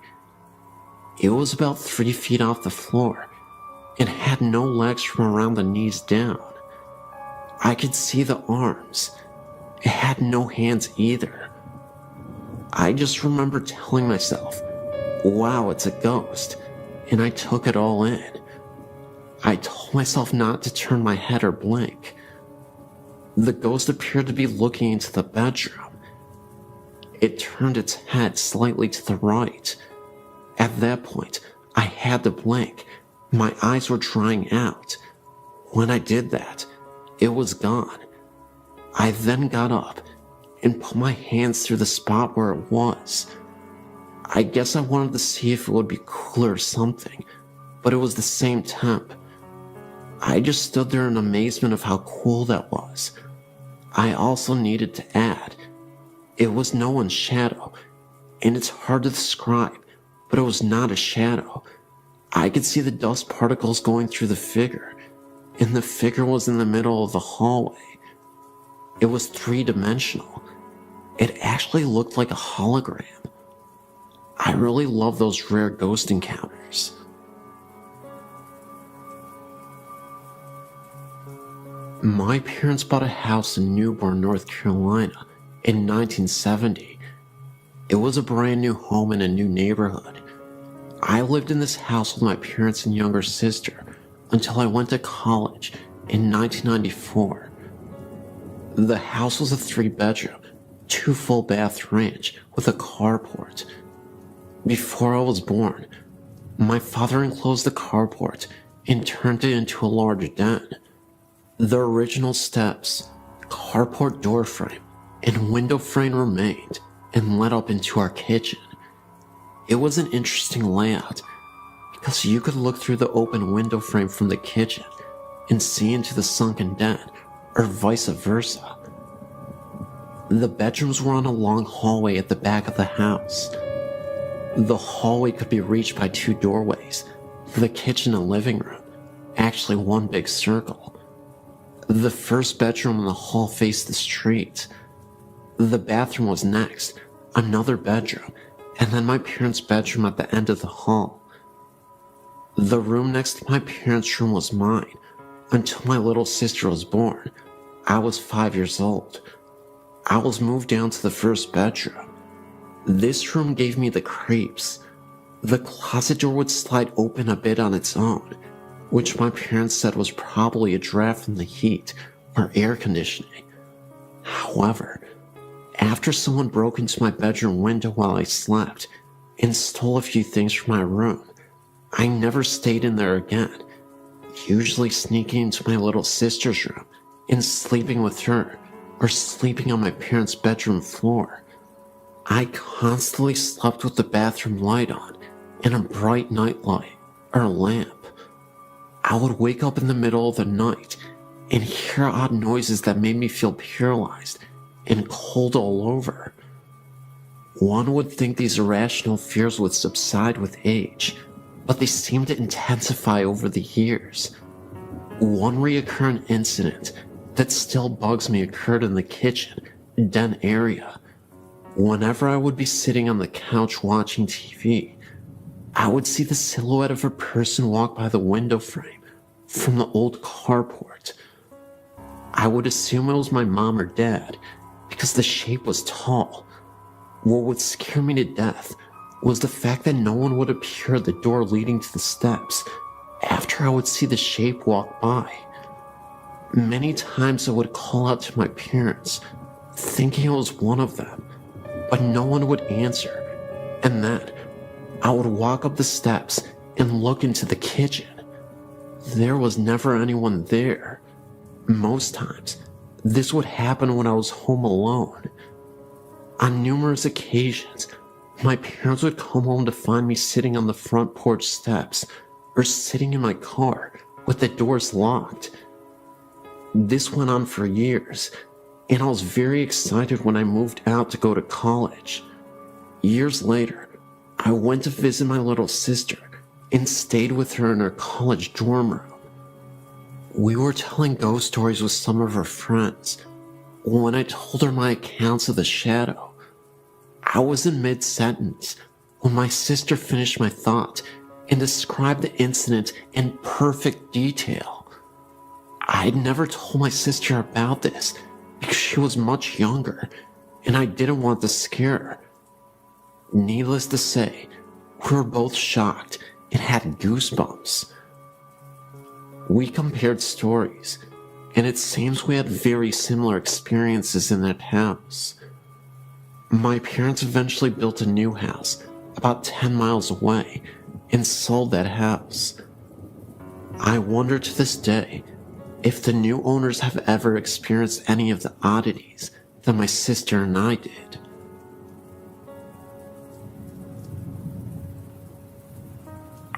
It was about 3 feet off the floor and had no legs from around the knees down. I could see the arms. It had no hands either. I just remember telling myself, wow, it's a ghost, and I took it all in. I told myself not to turn my head or blink. The ghost appeared to be looking into the bedroom. It turned its head slightly to the right. At that point, I had to blink. My eyes were drying out. When I did that, it was gone. I then got up and put my hands through the spot where it was. I guess I wanted to see if it would be cooler or something, but it was the same temp. I just stood there in amazement of how cool that was. I also needed to add, it was no one's shadow, and it's hard to describe, but it was not a shadow. I could see the dust particles going through the figure, and the figure was in the middle of the hallway. It was three-dimensional. It actually looked like a hologram. I really love those rare ghost encounters. My parents bought a house in Newburgh, North Carolina in 1970. It was a brand new home in a new neighborhood. I lived in this house with my parents and younger sister until I went to college in 1994. The house was a 3-bedroom, 2 full bath ranch with a carport. Before I was born, my father enclosed the carport and turned it into a large den. The original steps, carport door frame, and window frame remained and led up into our kitchen. It was an interesting layout because you could look through the open window frame from the kitchen and see into the sunken den, or vice versa. The bedrooms were on a long hallway at the back of the house. The hallway could be reached by 2 doorways, the kitchen and living room, actually one big circle. The first bedroom in the hall faced the street. The bathroom was next, another bedroom, and then my parents' bedroom at the end of the hall. The room next to my parents' room was mine until my little sister was born. I was 5 years old. I was moved down to the first bedroom. This room gave me the creeps. The closet door would slide open a bit on its own, which my parents said was probably a draft from the heat or air conditioning. However, after someone broke into my bedroom window while I slept and stole a few things from my room, I never stayed in there again, usually sneaking into my little sister's room and sleeping with her or sleeping on my parents' bedroom floor. I constantly slept with the bathroom light on and a bright night light or lamp. I would wake up in the middle of the night and hear odd noises that made me feel paralyzed and cold all over. One would think these irrational fears would subside with age, but they seemed to intensify over the years. One recurrent incident that still bugs me occurred in the kitchen, den area. Whenever I would be sitting on the couch watching TV, I would see the silhouette of a person walk by the window frame from the old carport. I would assume it was my mom or dad because the shape was tall. What would scare me to death was the fact that no one would appear at the door leading to the steps after I would see the shape walk by. Many times I would call out to my parents, thinking it was one of them, but no one would answer, and then I would walk up the steps and look into the kitchen. There was never anyone there. Most times, this would happen when I was home alone. On numerous occasions, my parents would come home to find me sitting on the front porch steps or sitting in my car with the doors locked. This went on for years, and I was very excited when I moved out to go to college. Years later, I went to visit my little sister and stayed with her in her college dorm room. We were telling ghost stories with some of her friends when I told her my accounts of the shadow. I was in mid-sentence when my sister finished my thought and described the incident in perfect detail. I had never told my sister about this because she was much younger and I didn't want to scare her. Needless to say, we were both shocked and had goosebumps. We compared stories. and it seems we had very similar experiences in that house. My parents eventually built a new house about 10 miles away and sold that house. I wonder to this day if the new owners have ever experienced any of the oddities that my sister and I did.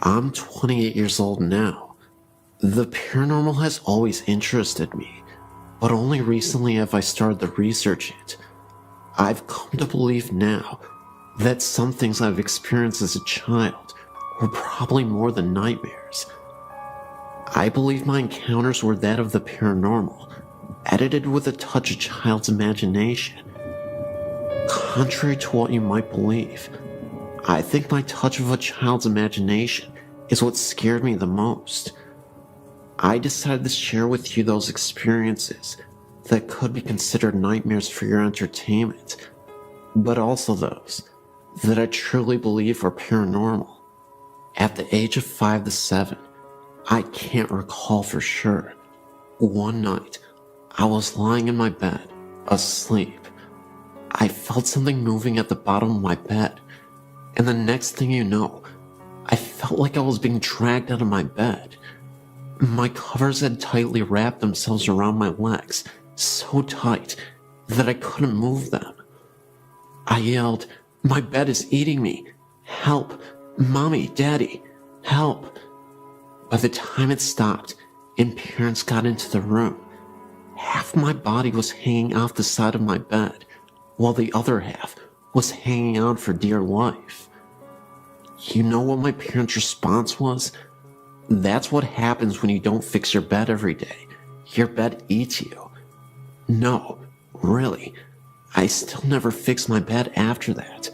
I'm 28 years old now. The paranormal has always interested me, but only recently have I started to research it. I've come to believe now that some things I've experienced as a child were probably more than nightmares. I believe my encounters were that of the paranormal, edited with a touch of child's imagination. Contrary to what you might believe, I think my touch of a child's imagination is what scared me the most. I decided to share with you those experiences that could be considered nightmares for your entertainment, but also those that I truly believe are paranormal. At the age of 5 to 7, I can't recall for sure. One night, I was lying in my bed, asleep. I felt something moving at the bottom of my bed, and the next thing you know, I felt like I was being dragged out of my bed. My covers had tightly wrapped themselves around my legs, so tight that I couldn't move them. I yelled, "My bed is eating me! Help! Mommy, Daddy, help!" By the time it stopped and parents got into the room, half my body was hanging off the side of my bed, while the other half was hanging on for dear life. You know what my parents' response was? That's what happens when you don't fix your bed every day. Your bed eats you. No, really, I still never fixed my bed after that.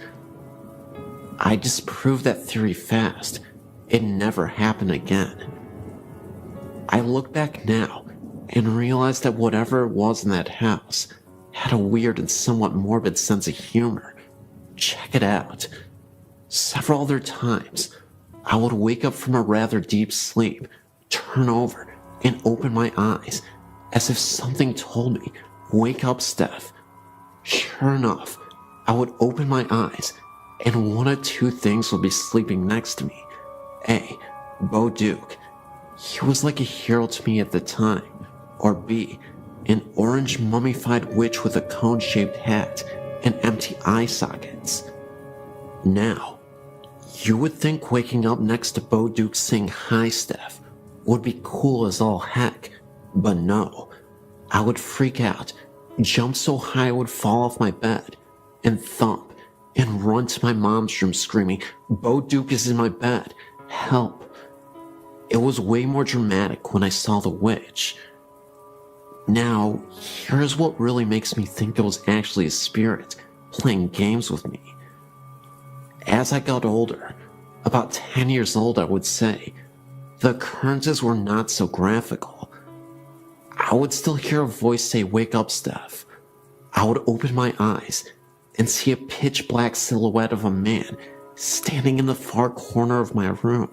I disproved that theory fast. It never happened again. I look back now and realize that whatever it was in that house had a weird and somewhat morbid sense of humor. Check it out. Several other times, I would wake up from a rather deep sleep, turn over, and open my eyes, as if something told me, "Wake up, Steph." Sure enough, I would open my eyes, and one of two things would be sleeping next to me. A. Bo Duke. He was like a hero to me at the time. Or B. An orange mummified witch with a cone-shaped hat and empty eye sockets. Now, you would think waking up next to Bo Duke saying "Hi, Steph" would be cool as all heck, but no. I would freak out, jump so high I would fall off my bed, and thump, and run to my mom's room screaming, "Bo Duke is in my bed, help." It was way more dramatic when I saw the witch. Now, here's what really makes me think it was actually a spirit playing games with me. As I got older, about 10 years old I would say, the occurrences were not so graphical. I would still hear a voice say, "Wake up, Steph." I would open my eyes and see a pitch black silhouette of a man standing in the far corner of my room,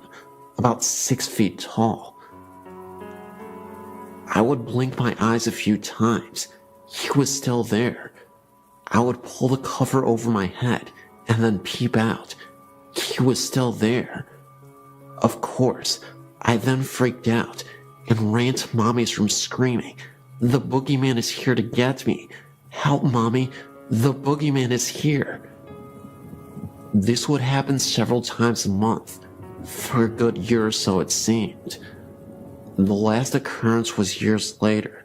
about 6 feet tall. I would blink my eyes a few times. He was still there. I would pull the cover over my head and then peep out. He was still there. Of course, I then freaked out and ran to Mommy's room screaming, "The boogeyman is here to get me. Help, Mommy, the boogeyman is here." This would happen several times a month, for a good year or so it seemed. The last occurrence was years later,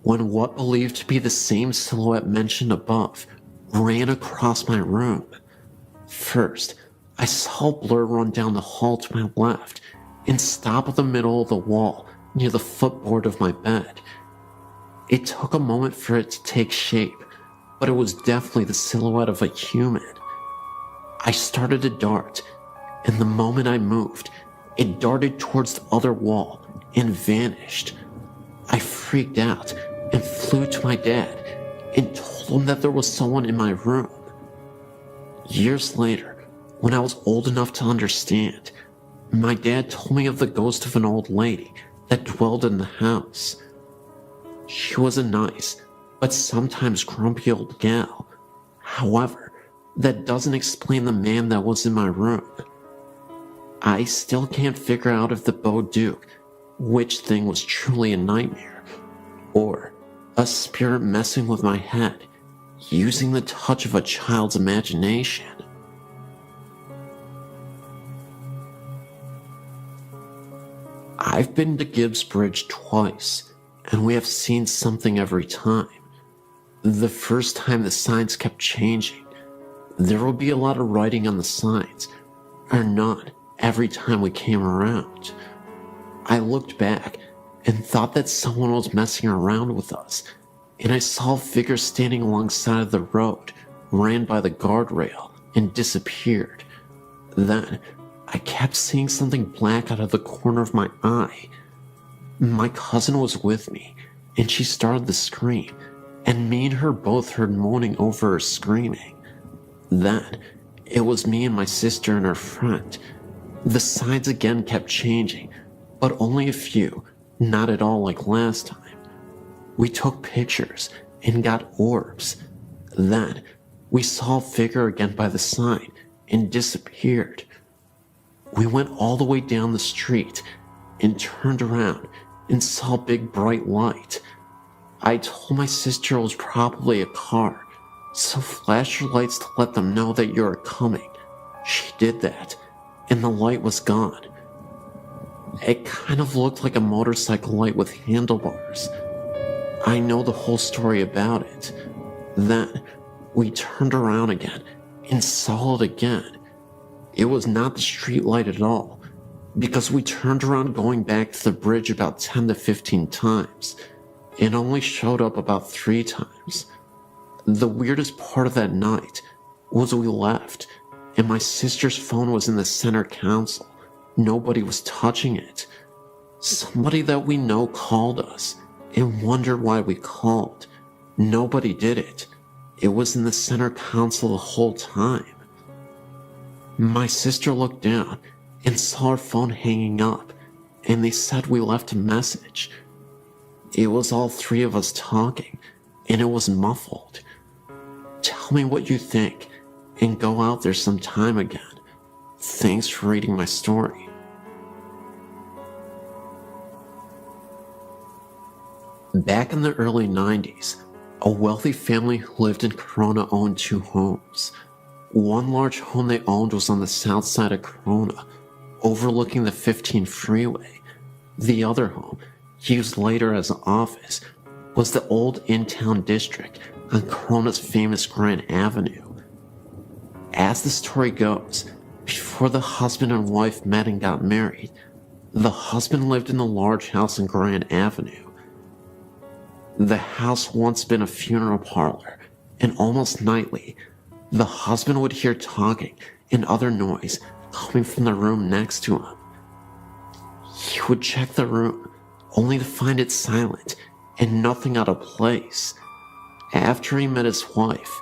when what believed to be the same silhouette mentioned above ran across my room. First, I saw a blur run down the hall to my left and stop at the middle of the wall near the footboard of my bed. It took a moment for it to take shape, but it was definitely the silhouette of a human. I started to dart, and the moment I moved, it darted towards the other wall and vanished. I freaked out and flew to my dad and told him that there was someone in my room. Years later, when I was old enough to understand, my dad told me of the ghost of an old lady that dwelled in the house. She was a nice, but sometimes grumpy old gal. However, that doesn't explain the man that was in my room. I still can't figure out if the Bouduc witch thing was truly a nightmare, or a spirit messing with my head, using the touch of a child's imagination. I've been to Gibbs Bridge twice, and we have seen something every time. The first time the signs kept changing. There would be a lot of writing on the signs, or not every time we came around. I looked back and thought that someone was messing around with us, and I saw a figure standing alongside of the road, ran by the guardrail, and disappeared. Then, I kept seeing something black out of the corner of my eye. My cousin was with me, and she started to scream, and me and her both heard moaning over her screaming. Then, it was me and my sister and her friend. The signs again kept changing, but only a few, not at all like last time. We took pictures and got orbs. Then, we saw a figure again by the sign and disappeared. We went all the way down the street and turned around and saw a big bright light. I told my sister it was probably a car, so flash your lights to let them know that you're coming. She did that, and the light was gone. It kind of looked like a motorcycle light with handlebars. I know the whole story about it. Then, we turned around again and saw it again. It was not the street light at all, because we turned around going back to the bridge about 10 to 15 times. It only showed up about 3 times. The weirdest part of that night was we left, and my sister's phone was in the center console. Nobody was touching it. Somebody that we know called us and wondered why we called. Nobody did it. It was in the center console the whole time. My sister looked down and saw her phone hanging up, and they said we left a message. It was all 3 of us talking, and it was muffled. Tell me what you think, and go out there sometime again. Thanks for reading my story. Back in the early 90s, a wealthy family who lived in Corona owned 2 homes. One large home they owned was on the south side of Corona, overlooking the 15 freeway. The other home, used later as an office, was the old in-town district on Corona's famous Grand Avenue. As the story goes, before the husband and wife met and got married, the husband lived in the large house on Grand Avenue. The house once been a funeral parlor, and almost nightly, the husband would hear talking and other noise coming from the room next to him. He would check the room, only to find it silent and nothing out of place. After he met his wife,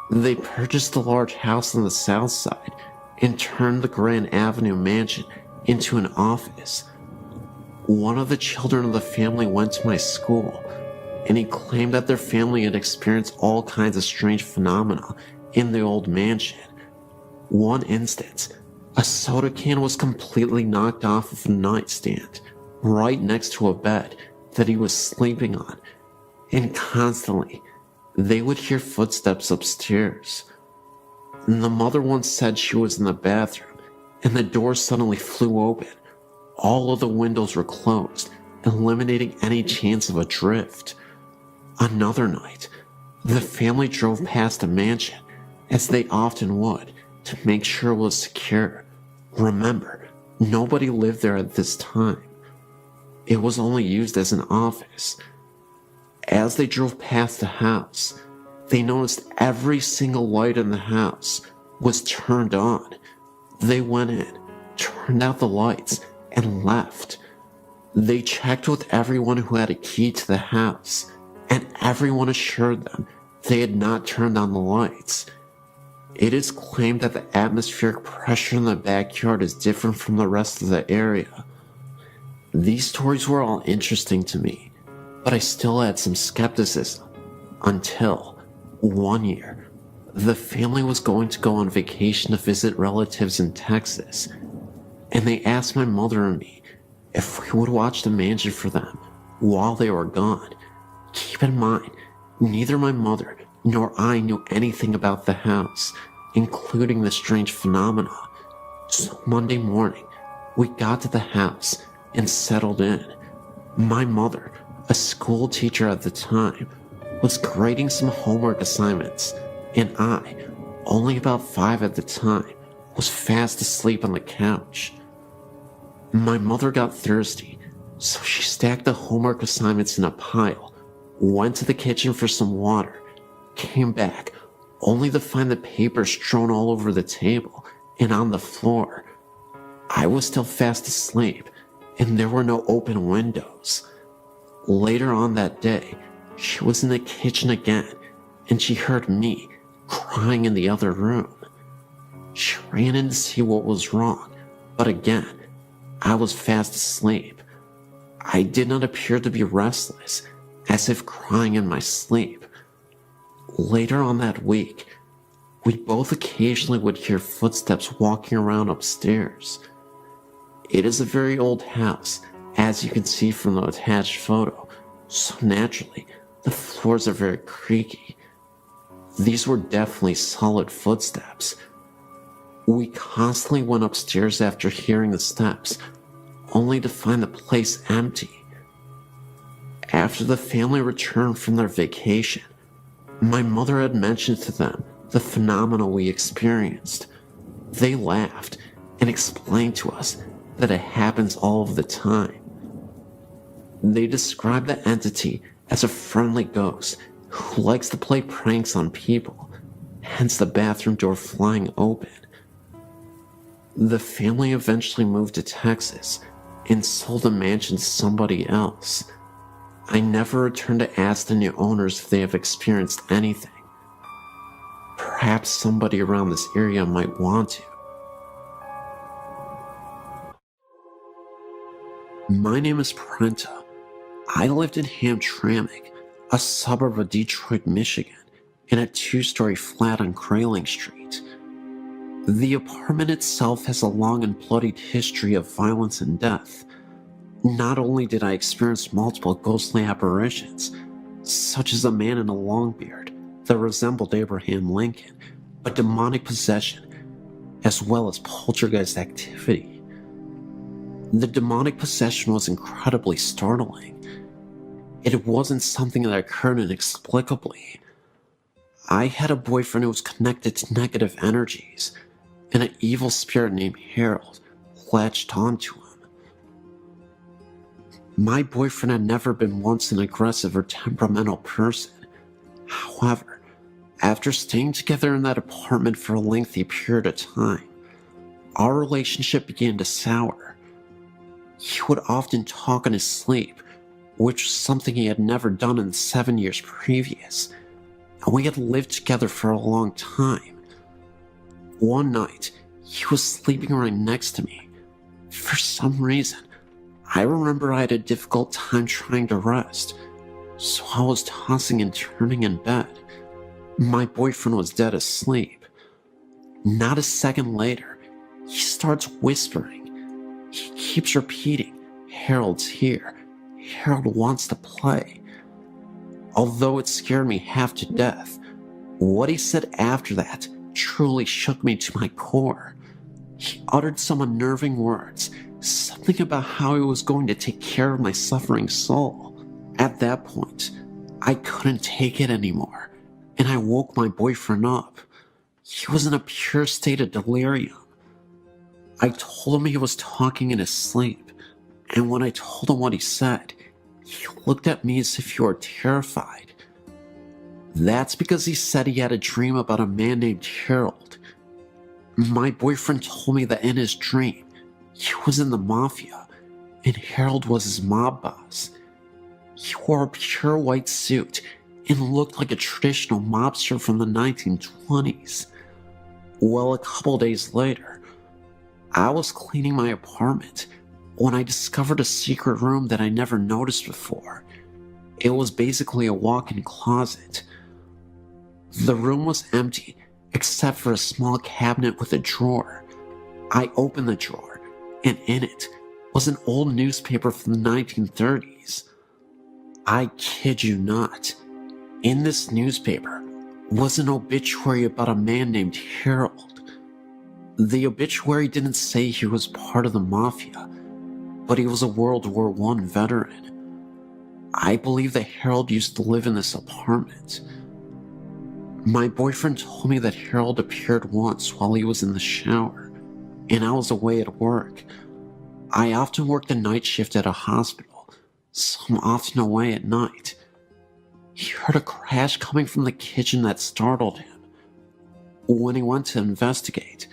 they purchased the large house on the south side and turned the Grand Avenue mansion into an office. One of the children of the family went to my school, and he claimed that their family had experienced all kinds of strange phenomena in the old mansion. One instance, a soda can was completely knocked off of a nightstand right next to a bed that he was sleeping on, and constantly they would hear footsteps upstairs. And the mother once said she was in the bathroom and the door suddenly flew open. All of the windows were closed, eliminating any chance of a drift. Another night, the family drove past a mansion, as they often would, to make sure it was secure. Remember, nobody lived there at this time. It was only used as an office. As they drove past the house, they noticed every single light in the house was turned on. They went in, turned out the lights, and left. They checked with everyone who had a key to the house, and everyone assured them they had not turned on the lights. It is claimed that the atmospheric pressure in the backyard is different from the rest of the area. These stories were all interesting to me, but I still had some skepticism until one year, the family was going to go on vacation to visit relatives in Texas, and they asked my mother and me if we would watch the mansion for them while they were gone. Keep in mind, neither my mother nor I knew anything about the house, including the strange phenomena. So Monday morning, we got to the house and settled in. My mother, a school teacher at the time, was grading some homework assignments, and I, only about 5 at the time, was fast asleep on the couch. My mother got thirsty, so she stacked the homework assignments in a pile, went to the kitchen for some water, came back, only to find the papers strewn all over the table and on the floor. I was still fast asleep, and there were no open windows. Later on that day, she was in the kitchen again, and she heard me crying in the other room. She ran in to see what was wrong, but again, I was fast asleep. I did not appear to be restless, as if crying in my sleep. Later on that week, we both occasionally would hear footsteps walking around upstairs. It is a very old house, as you can see from the attached photo, so naturally, the floors are very creaky. These were definitely solid footsteps. We constantly went upstairs after hearing the steps, only to find the place empty. After the family returned from their vacation, my mother had mentioned to them the phenomena we experienced. They laughed and explained to us that it happens all of the time. They described the entity as a friendly ghost who likes to play pranks on people, hence the bathroom door flying open. The family eventually moved to Texas and sold the mansion to somebody else. I never returned to ask the new owners if they have experienced anything. Perhaps somebody around this area might want to. My name is Prenta. I lived in Hamtramck, a suburb of Detroit, Michigan, in a 2-story flat on Grayling Street. The apartment itself has a long and bloodied history of violence and death. Not only did I experience multiple ghostly apparitions, such as a man in a long beard that resembled Abraham Lincoln, but demonic possession, as well as poltergeist activity. The demonic possession was incredibly startling. It wasn't something that occurred inexplicably. I had a boyfriend who was connected to negative energies, and an evil spirit named Harold latched onto him. My boyfriend had never been once an aggressive or temperamental person. However, after staying together in that apartment for a lengthy period of time, our relationship began to sour. He would often talk in his sleep, which was something he had never done in the 7 years previous, and we had lived together for a long time. One night, he was sleeping right next to me. For some reason, I remember I had a difficult time trying to rest, so I was tossing and turning in bed. My boyfriend was dead asleep. Not a second later, he starts whispering. He keeps repeating, "Harold's here. Harold wants to play." Although it scared me half to death, what he said after that truly shook me to my core. He uttered some unnerving words, something about how he was going to take care of my suffering soul. At that point, I couldn't take it anymore, and I woke my boyfriend up. He was in a pure state of delirium. I told him he was talking in his sleep, and when I told him what he said, he looked at me as if he were terrified. That's because he said he had a dream about a man named Harold. My boyfriend told me that in his dream, he was in the mafia, and Harold was his mob boss. He wore a pure white suit and looked like a traditional mobster from the 1920s. Well, a couple days later, I was cleaning my apartment when I discovered a secret room that I never noticed before. It was basically a walk-in closet. The room was empty, except for a small cabinet with a drawer. I opened the drawer, and in it was an old newspaper from the 1930s. I kid you not. In this newspaper was an obituary about a man named Harold. The obituary didn't say he was part of the mafia, but he was a World War I veteran. I believe that Harold used to live in this apartment. My boyfriend told me that Harold appeared once while he was in the shower, and I was away at work. I often worked the night shift at a hospital, so I'm often away at night. He heard a crash coming from the kitchen that startled him. When he went to investigate,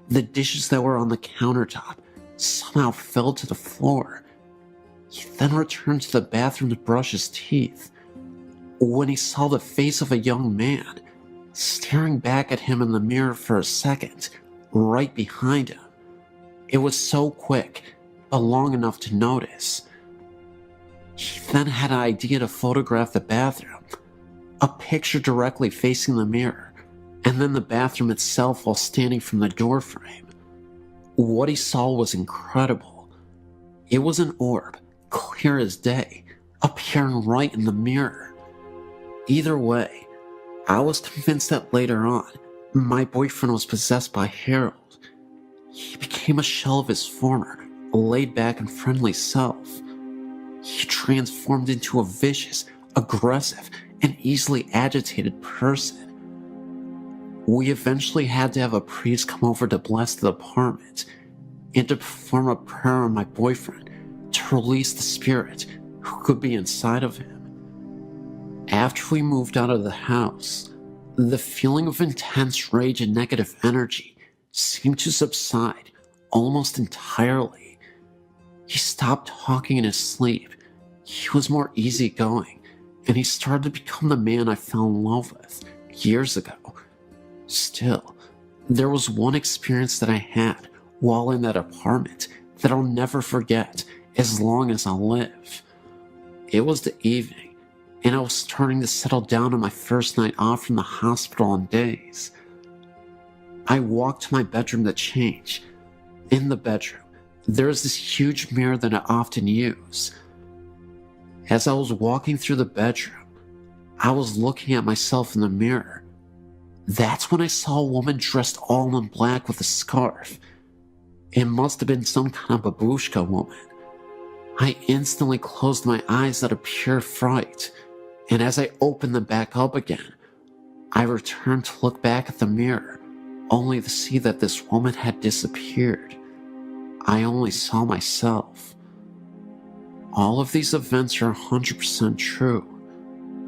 the dishes that were on the countertop somehow fell to the floor. He then returned to the bathroom to brush his teeth, when he saw the face of a young man staring back at him in the mirror for a second, right behind him. It was so quick, but long enough to notice. He then had an idea to photograph the bathroom, a picture directly facing the mirror, and then the bathroom itself while standing from the doorframe. What he saw was incredible. It was an orb, clear as day, appearing right in the mirror. Either way, I was convinced that later on, my boyfriend was possessed by Harold. He became a shell of his former, laid-back and friendly self. He transformed into a vicious, aggressive, and easily agitated person. We eventually had to have a priest come over to bless the apartment and to perform a prayer on my boyfriend to release the spirit who could be inside of him. After we moved out of the house, the feeling of intense rage and negative energy seemed to subside almost entirely. He stopped talking in his sleep. He was more easygoing, and he started to become the man I fell in love with years ago. Still, there was one experience that I had while in that apartment that I'll never forget as long as I live. It was the evening, and I was starting to settle down on my first night off from the hospital in days. I walked to my bedroom to change. In the bedroom, there is this huge mirror that I often use. As I was walking through the bedroom, I was looking at myself in the mirror. That's when I saw a woman dressed all in black with a scarf. It must have been some kind of babushka woman. I instantly closed my eyes out of pure fright, and as I opened them back up again, I returned to look back at the mirror, only to see that this woman had disappeared. I only saw myself. All of these events are 100% true.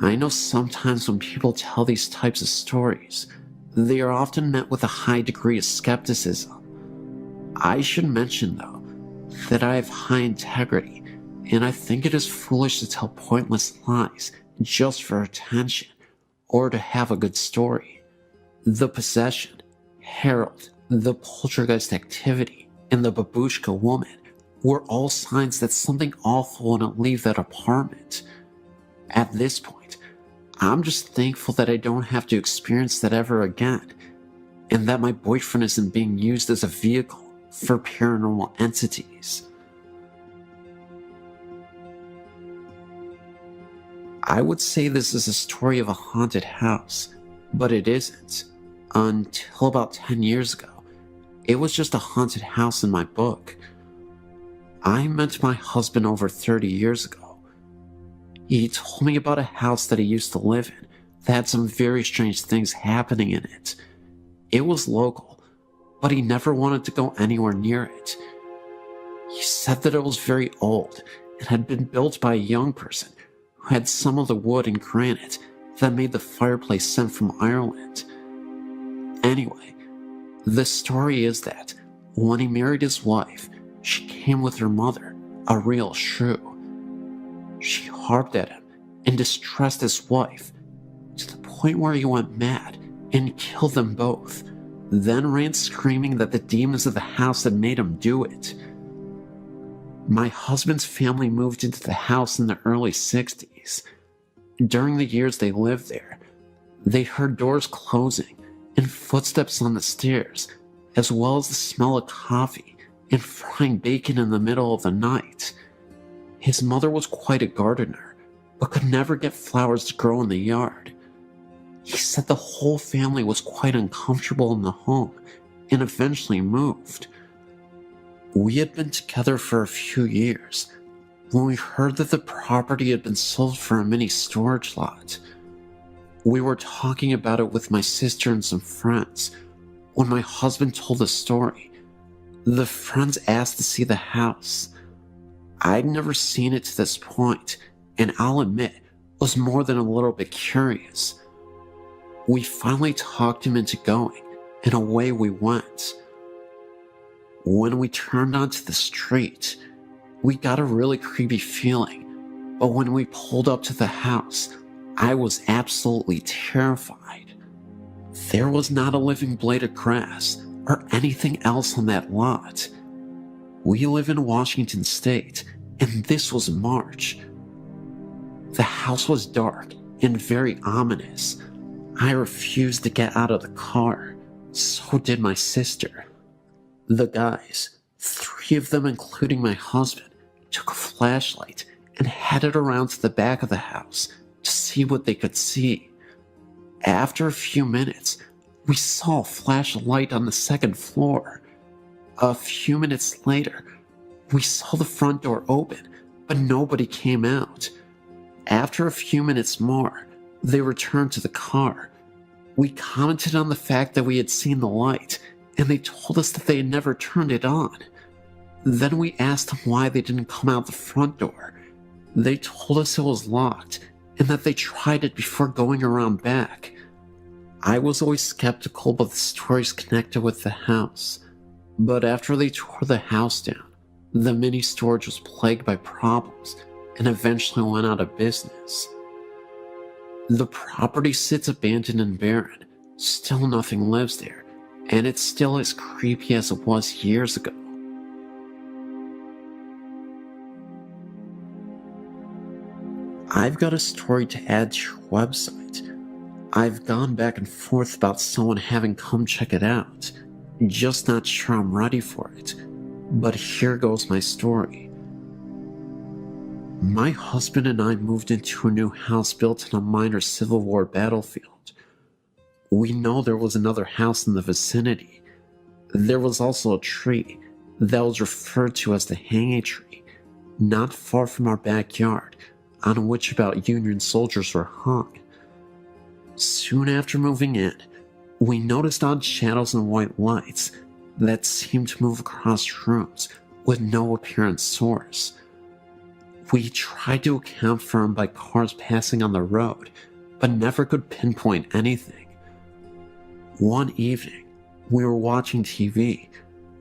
I know sometimes when people tell these types of stories, they are often met with a high degree of skepticism. I should mention, though, that I have high integrity, and I think it is foolish to tell pointless lies just for attention or to have a good story. The possession, Harold, the poltergeist activity, and the babushka woman were all signs that something awful wouldn't leave that apartment. At this point, I'm just thankful that I don't have to experience that ever again, and that my boyfriend isn't being used as a vehicle for paranormal entities. I would say this is a story of a haunted house, but it isn't. Until about 10 years ago, it was just a haunted house in my book. I met my husband over 30 years ago. He told me about a house that he used to live in that had some very strange things happening in it. It was local, but he never wanted to go anywhere near it. He said that it was very old and had been built by a young person who had some of the wood and granite that made the fireplace sent from Ireland. Anyway, the story is that when he married his wife, she came with her mother, a real shrew. She harped at him and distressed his wife to the point where he went mad and killed them both, then ran screaming that the demons of the house had made him do it. My husband's family moved into the house in the early 60s. During the years they lived there, they heard doors closing and footsteps on the stairs, as well as the smell of coffee and frying bacon in the middle of the night. His mother was quite a gardener, but could never get flowers to grow in the yard. He said the whole family was quite uncomfortable in the home and eventually moved. We had been together for a few years when we heard that the property had been sold for a mini storage lot. We were talking about it with my sister and some friends when my husband told the story. The friends asked to see the house. I'd never seen it to this point, and I'll admit, was more than a little bit curious. We finally talked him into going, and away we went. When we turned onto the street, we got a really creepy feeling, but when we pulled up to the house, I was absolutely terrified. There was not a living blade of grass or anything else on that lot. We live in Washington State, and this was March. The house was dark and very ominous. I refused to get out of the car. So did my sister. The guys, 3 of them including my husband, took a flashlight and headed around to the back of the house to see what they could see. After a few minutes, we saw a flash of light on the 2nd floor. A few minutes later, we saw the front door open, but nobody came out. After a few minutes more, they returned to the car. We commented on the fact that we had seen the light, and they told us that they had never turned it on. Then we asked them why they didn't come out the front door. They told us it was locked, and that they tried it before going around back. I was always skeptical about the stories connected with the house, but after they tore the house down, the mini storage was plagued by problems and eventually went out of business. The property sits abandoned and barren. Still nothing lives there, and it's still as creepy as it was years ago. I've got a story to add to your website. I've gone back and forth about someone having come check it out. Just not sure I'm ready for it. But here goes my story. My husband and I moved into a new house built on a minor Civil War battlefield. We know there was another house in the vicinity. There was also a tree that was referred to as the hanging tree, not far from our backyard, on which about Union soldiers were hung. Soon after moving in, we noticed odd shadows and white lights that seemed to move across rooms with no apparent source. We tried to account for them by cars passing on the road, but never could pinpoint anything. One evening, we were watching TV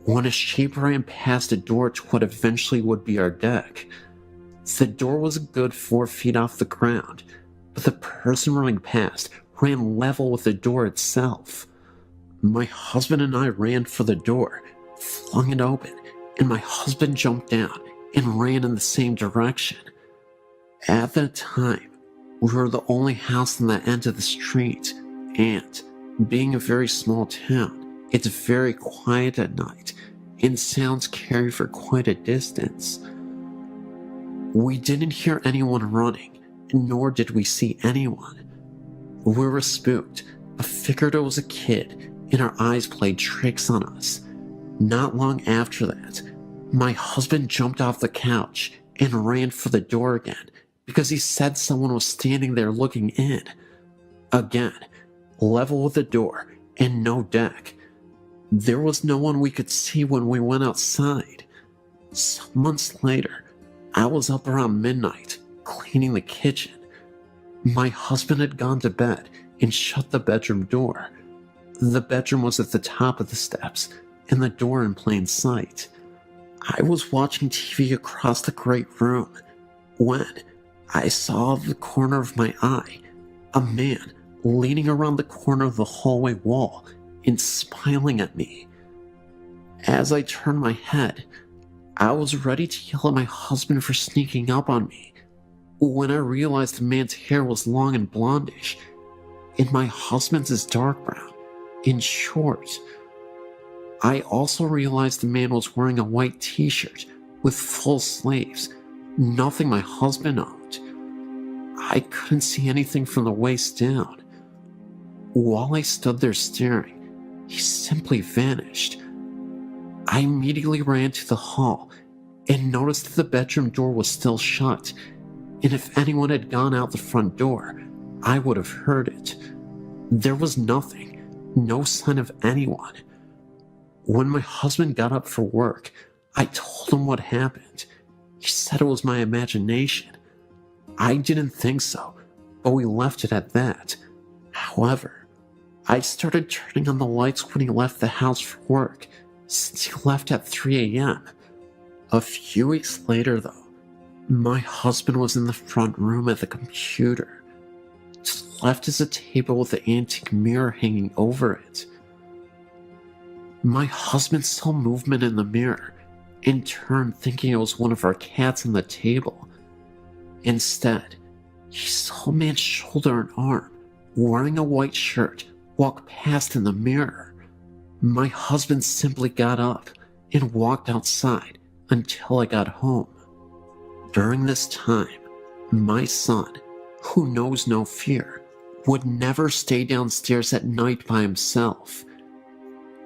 when a shape ran past a door to what eventually would be our deck. The door was a good 4 feet off the ground, but the person running past ran level with the door itself. My husband and I ran for the door, flung it open, and my husband jumped down and ran in the same direction. At that time, we were the only house on that end of the street, and, being a very small town, it's very quiet at night, and sounds carry for quite a distance. We didn't hear anyone running, nor did we see anyone. We were spooked, but figured it was a kid, and our eyes played tricks on us. Not long after that, my husband jumped off the couch and ran for the door again because he said someone was standing there looking in. Again, level with the door and no deck. There was no one we could see when we went outside. Some months later, I was up around midnight cleaning the kitchen. My husband had gone to bed and shut the bedroom door. The bedroom was at the top of the steps and the door in plain sight. I was watching TV across the great room when I saw out of the corner of my eye a man leaning around the corner of the hallway wall and smiling at me. As I turned my head, I was ready to yell at my husband for sneaking up on me when I realized the man's hair was long and blondish, and my husband's is dark brown and short. I also realized the man was wearing a white t-shirt with full sleeves, nothing my husband owned. I couldn't see anything from the waist down. While I stood there staring, he simply vanished. I immediately ran to the hall and noticed that the bedroom door was still shut, and if anyone had gone out the front door, I would have heard it. There was nothing, no sign of anyone. When my husband got up for work, I told him what happened. He said it was my imagination. I didn't think so, but we left it at that. However, I started turning on the lights when he left the house for work, since he left at 3 a.m. A few weeks later, though, my husband was in the front room at the computer. To the left is a table with an antique mirror hanging over it. My husband saw movement in the mirror, in turn thinking it was one of our cats on the table. Instead, he saw a man's shoulder and arm, wearing a white shirt, walk past in the mirror. My husband simply got up and walked outside until I got home. During this time, my son, who knows no fear, would never stay downstairs at night by himself.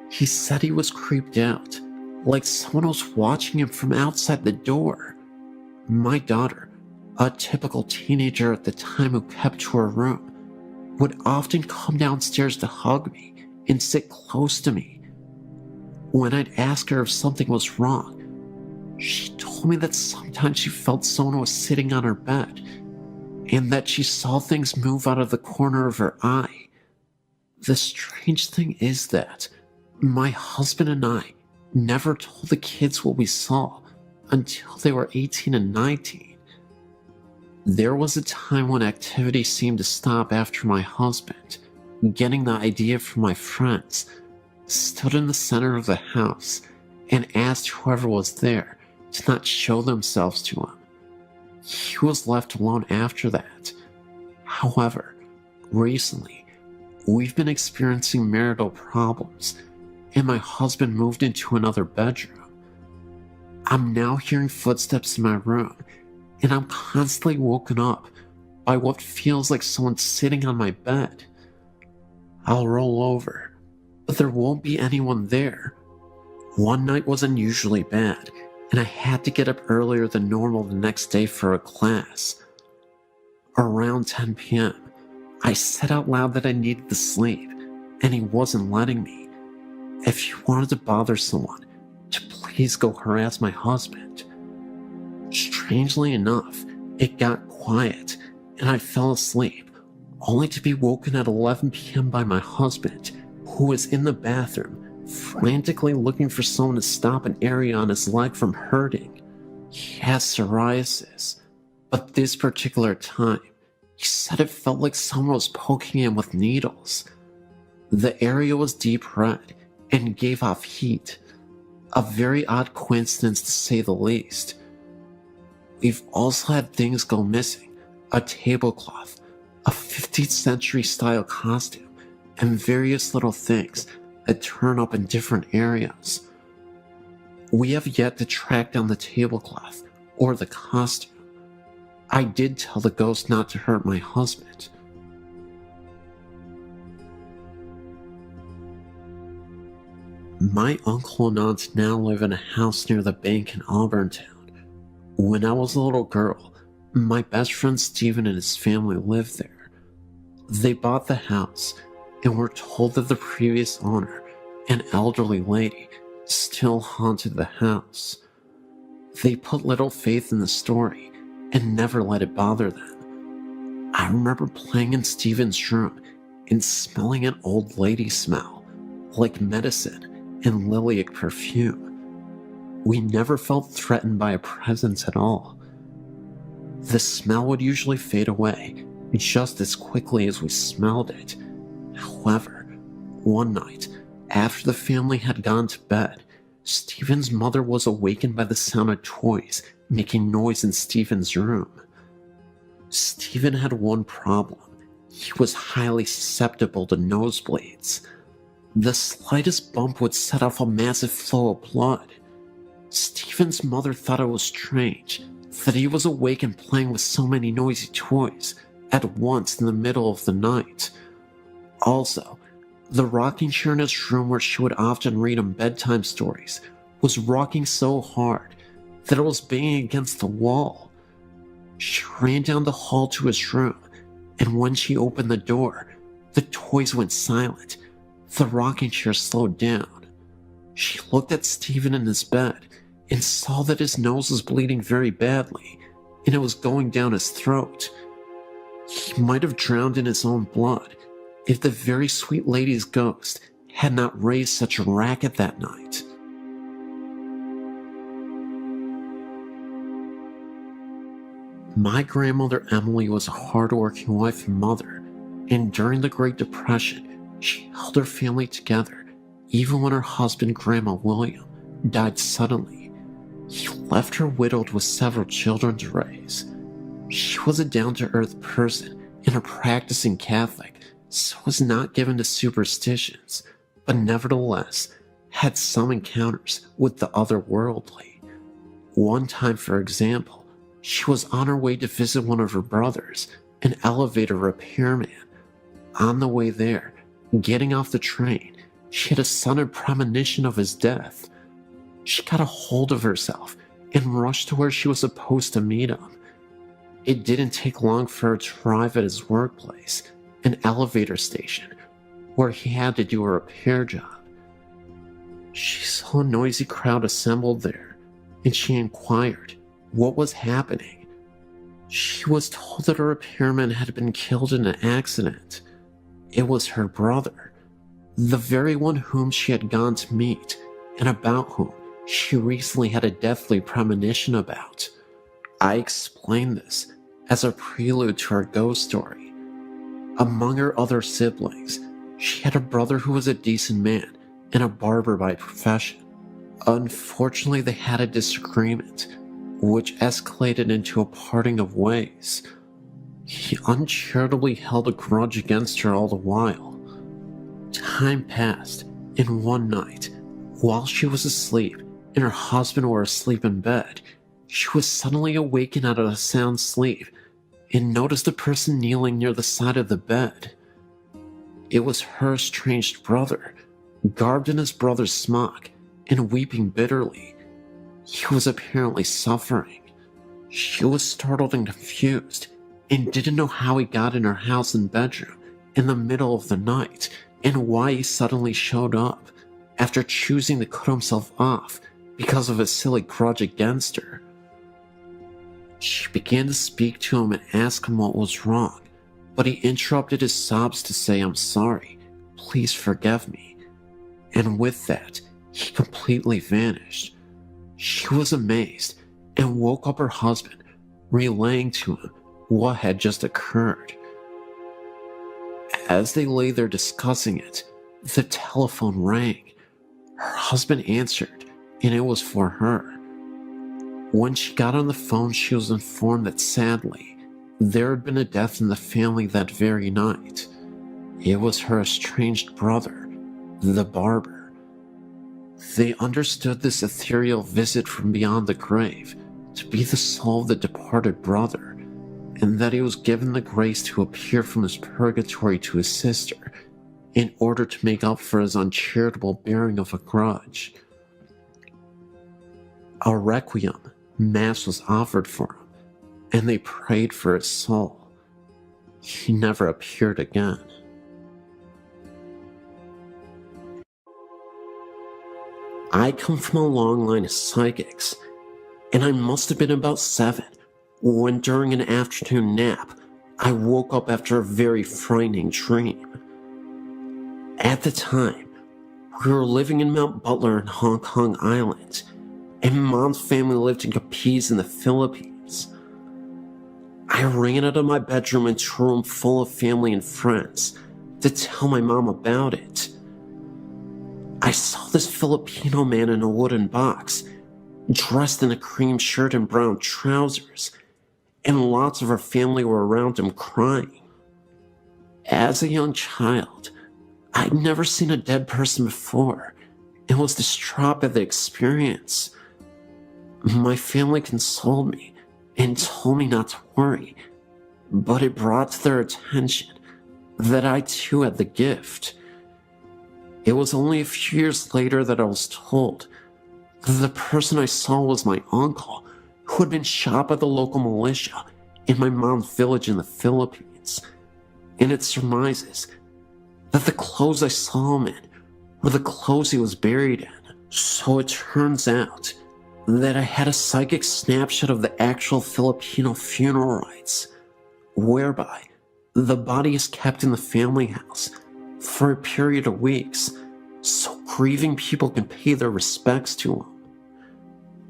He said he was creeped out, like someone was watching him from outside the door. My daughter, a typical teenager at the time who kept to her room, would often come downstairs to hug me and sit close to me. When I'd ask her if something was wrong, she told me that sometimes she felt someone was sitting on her bed, and that she saw things move out of the corner of her eye. The strange thing is that my husband and I never told the kids what we saw until they were 18 and 19. There was a time when activity seemed to stop after my husband, getting the idea from my friends, stood in the center of the house and asked whoever was there to not show themselves to him. He was left alone after that. However, recently, we've been experiencing marital problems, and my husband moved into another bedroom. I'm now hearing footsteps in my room, and I'm constantly woken up by what feels like someone sitting on my bed. I'll roll over, but there won't be anyone there. One night was unusually bad, and I had to get up earlier than normal the next day for a class. Around 10 p.m., I said out loud that I needed to sleep, and he wasn't letting me. If he wanted to bother someone, to please go harass my husband. Strangely enough, it got quiet, and I fell asleep, only to be woken at 11 p.m. by my husband, who was in the bathroom, frantically looking for someone to stop an area on his leg from hurting. He has psoriasis, but this particular time, he said it felt like someone was poking him with needles. The area was deep red and gave off heat. A very odd coincidence to say the least. We've also had things go missing: a tablecloth, a 15th century style costume, and various little things that turn up in different areas. We have yet to track down the tablecloth or the costume. I did tell the ghost not to hurt my husband. My uncle and aunt now live in a house near the bank in Auburntown. When I was a little girl, my best friend Steven and his family lived there. They bought the house and were told that the previous owner, an elderly lady, still haunted the house. They put little faith in the story and never let it bother them. I remember playing in Steven's room and smelling an old lady smell, like medicine and lilac perfume. We never felt threatened by a presence at all. The smell would usually fade away just as quickly as we smelled it. However, one night, after the family had gone to bed, Stephen's mother was awakened by the sound of toys making noise in Stephen's room. Stephen had one problem. He was highly susceptible to nosebleeds. The slightest bump would set off a massive flow of blood. Stephen's mother thought it was strange that he was awake and playing with so many noisy toys at once in the middle of the night. Also, the rocking chair in his room where she would often read him bedtime stories was rocking so hard that it was banging against the wall. She ran down the hall to his room, and when she opened the door, the toys went silent. The rocking chair slowed down. She looked at Stephen in his bed and saw that his nose was bleeding very badly, and it was going down his throat. He might have drowned in his own blood if the very sweet lady's ghost had not raised such a racket that night. My grandmother Emily was a hard-working wife and mother, and during the Great Depression, she held her family together even when her husband, Grandma William, died suddenly. He left her widowed with several children to raise. She was a down-to-earth person and a practicing Catholic, so was not given to superstitions, but nevertheless had some encounters with the otherworldly. One time, for example, she was on her way to visit one of her brothers, an elevator repairman. On the way there, getting off the train, she had a sudden premonition of his death. She got a hold of herself and rushed to where she was supposed to meet him. It didn't take long for her to arrive at his workplace, an elevator station, where he had to do a repair job. She saw a noisy crowd assembled there, and she inquired what was happening. She was told that a repairman had been killed in an accident. It was her brother, the very one whom she had gone to meet, and about whom she recently had a deathly premonition about. I explained this as a prelude to her ghost story. Among her other siblings, she had a brother who was a decent man and a barber by profession. Unfortunately, they had a disagreement, which escalated into a parting of ways. He uncharitably held a grudge against her all the while. Time passed, and one night, while she was asleep and her husband were asleep in bed, she was suddenly awakened out of a sound sleep and noticed a person kneeling near the side of the bed. It was her estranged brother, garbed in his brother's smock and weeping bitterly. He was apparently suffering. She was startled and confused and didn't know how he got in her house and bedroom in the middle of the night and why he suddenly showed up after choosing to cut himself off because of a silly grudge against her. She began to speak to him and ask him what was wrong, but he interrupted his sobs to say, "I'm sorry, please forgive me." And with that, he completely vanished. She was amazed and woke up her husband, relaying to him what had just occurred. As they lay there discussing it, the telephone rang. Her husband answered, and it was for her. When she got on the phone, she was informed that sadly, there had been a death in the family that very night. It was her estranged brother, the barber. They understood this ethereal visit from beyond the grave to be the soul of the departed brother, and that he was given the grace to appear from his purgatory to his sister in order to make up for his uncharitable bearing of a grudge. A requiem mass was offered for him, and they prayed for his soul. He never appeared again. I come from a long line of psychics, and I must have been about 7 when during an afternoon nap, I woke up after a very frightening dream. At the time, we were living in Mount Butler in Hong Kong Island, and Mom's family lived in Capiz in the Philippines. I ran out of my bedroom into a room full of family and friends to tell my mom about it. I saw this Filipino man in a wooden box, dressed in a cream shirt and brown trousers, and lots of our family were around him crying. As a young child, I'd never seen a dead person before and was distraught by the experience. My family consoled me and told me not to worry, but it brought to their attention that I too had the gift. It was only a few years later that I was told that the person I saw was my uncle, who had been shot by the local militia in my mom's village in the Philippines, and it surmises that the clothes I saw him in were the clothes he was buried in. So it turns out that I had a psychic snapshot of the actual Filipino funeral rites, whereby the body is kept in the family house for a period of weeks so grieving people can pay their respects to him.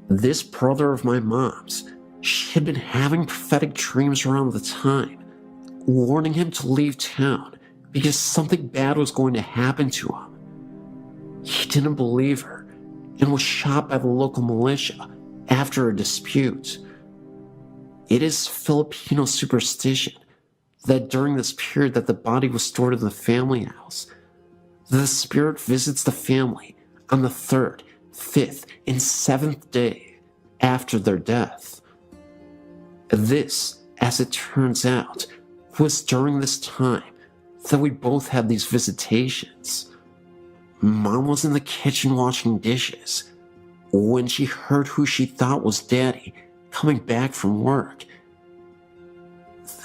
This brother of my mom's, she had been having prophetic dreams around the time, warning him to leave town because something bad was going to happen to him. He didn't believe her and was shot by the local militia after a dispute. It is Filipino superstition that during this period that the body was stored in the family house, the spirit visits the family on the 3rd, 5th, and 7th day after their death. This, as it turns out, was during this time that we both had these visitations. Mom was in the kitchen washing dishes when she heard who she thought was Daddy coming back from work.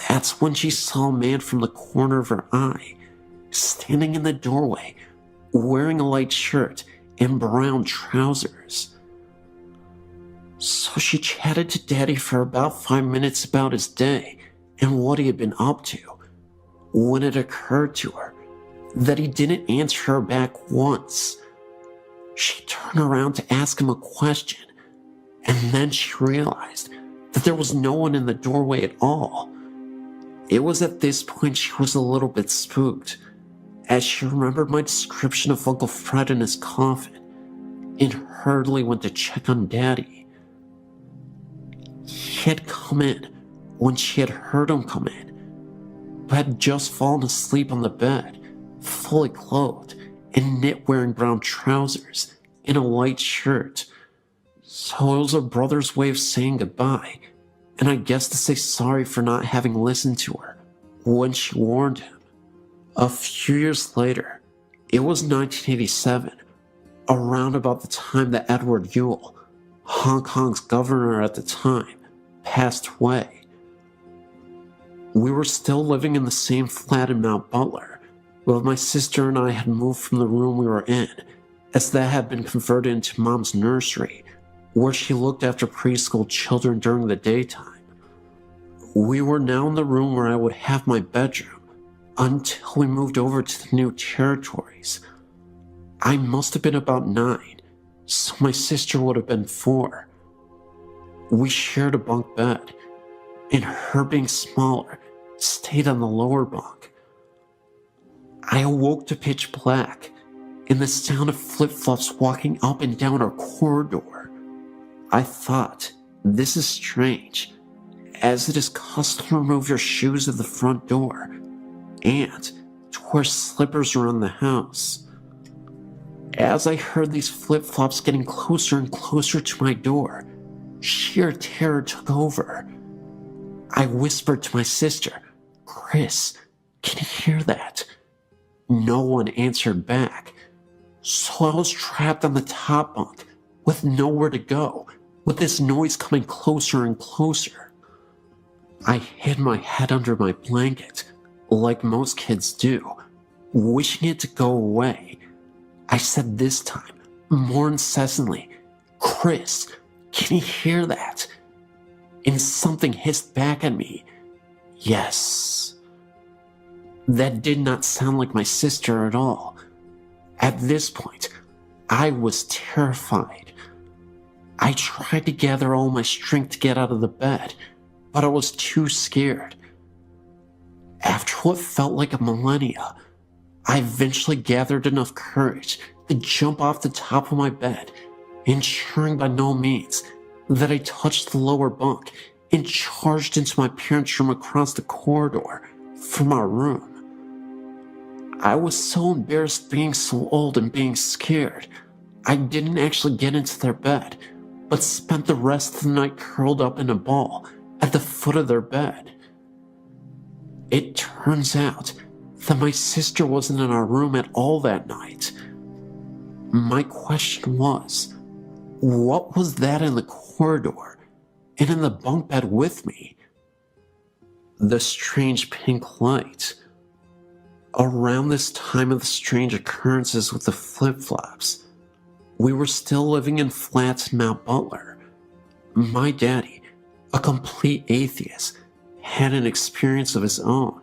That's when she saw a man from the corner of her eye, standing in the doorway, wearing a light shirt and brown trousers. So she chatted to Daddy for about 5 minutes about his day and what he had been up to, when it occurred to her that he didn't answer her back once. She turned around to ask him a question, and then she realized that there was no one in the doorway at all. It was at this point she was a little bit spooked, as she remembered my description of Uncle Fred in his coffin, and hurriedly went to check on Daddy. He had come in when she had heard him come in, but had just fallen asleep on the bed, fully clothed, in knit-wearing brown trousers and a white shirt. So it was her brother's way of saying goodbye, and I guess to say sorry for not having listened to her when she warned him. A few years later, it was 1987, around about the time that Edward Yule, Hong Kong's governor at the time, passed away. We were still living in the same flat in Mount Butler, but my sister and I had moved from the room we were in, as that had been converted into Mom's nursery, where she looked after preschool children during the daytime. We were now in the room where I would have my bedroom until we moved over to the new territories. I must have been about 9, so my sister would have been 4. We shared a bunk bed, and her being smaller stayed on the lower bunk. I awoke to pitch black and the sound of flip-flops walking up and down our corridor. I thought, this is strange, as it is custom to remove your shoes at the front door and to wear slippers around the house. As I heard these flip-flops getting closer and closer to my door, sheer terror took over. I whispered to my sister, "Chris, can you hear that?" No one answered back, so I was trapped on the top bunk with nowhere to go, with this noise coming closer and closer. I hid my head under my blanket, like most kids do, wishing it to go away. I said this time, more incessantly, "Chris, can you hear that?" And something hissed back at me, "Yes." That did not sound like my sister at all. At this point, I was terrified. I tried to gather all my strength to get out of the bed, but I was too scared. After what felt like a millennia, I eventually gathered enough courage to jump off the top of my bed, ensuring by no means that I touched the lower bunk and charged into my parents' room across the corridor from our room. I was so embarrassed being so old and being scared, I didn't actually get into their bed, but spent the rest of the night curled up in a ball at the foot of their bed. It turns out that my sister wasn't in our room at all that night. My question was, what was that in the corridor and in the bunk bed with me? The strange pink light. Around this time of the strange occurrences with the flip-flops, we were still living in flats in Mount Butler. My daddy, a complete atheist, had an experience of his own.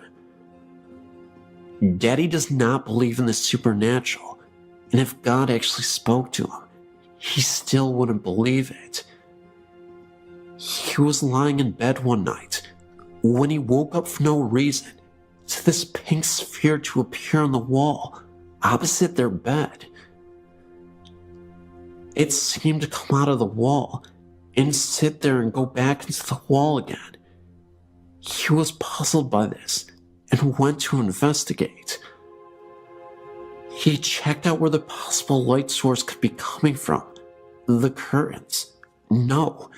Daddy does not believe in the supernatural, and if God actually spoke to him, he still wouldn't believe it. He was lying in bed one night when he woke up for no reason to this pink sphere to appear on the wall opposite their bed. It seemed to come out of the wall and sit there and go back into the wall again. He was puzzled by this and went to investigate. He checked out where the possible light source could be coming from. The curtains. No,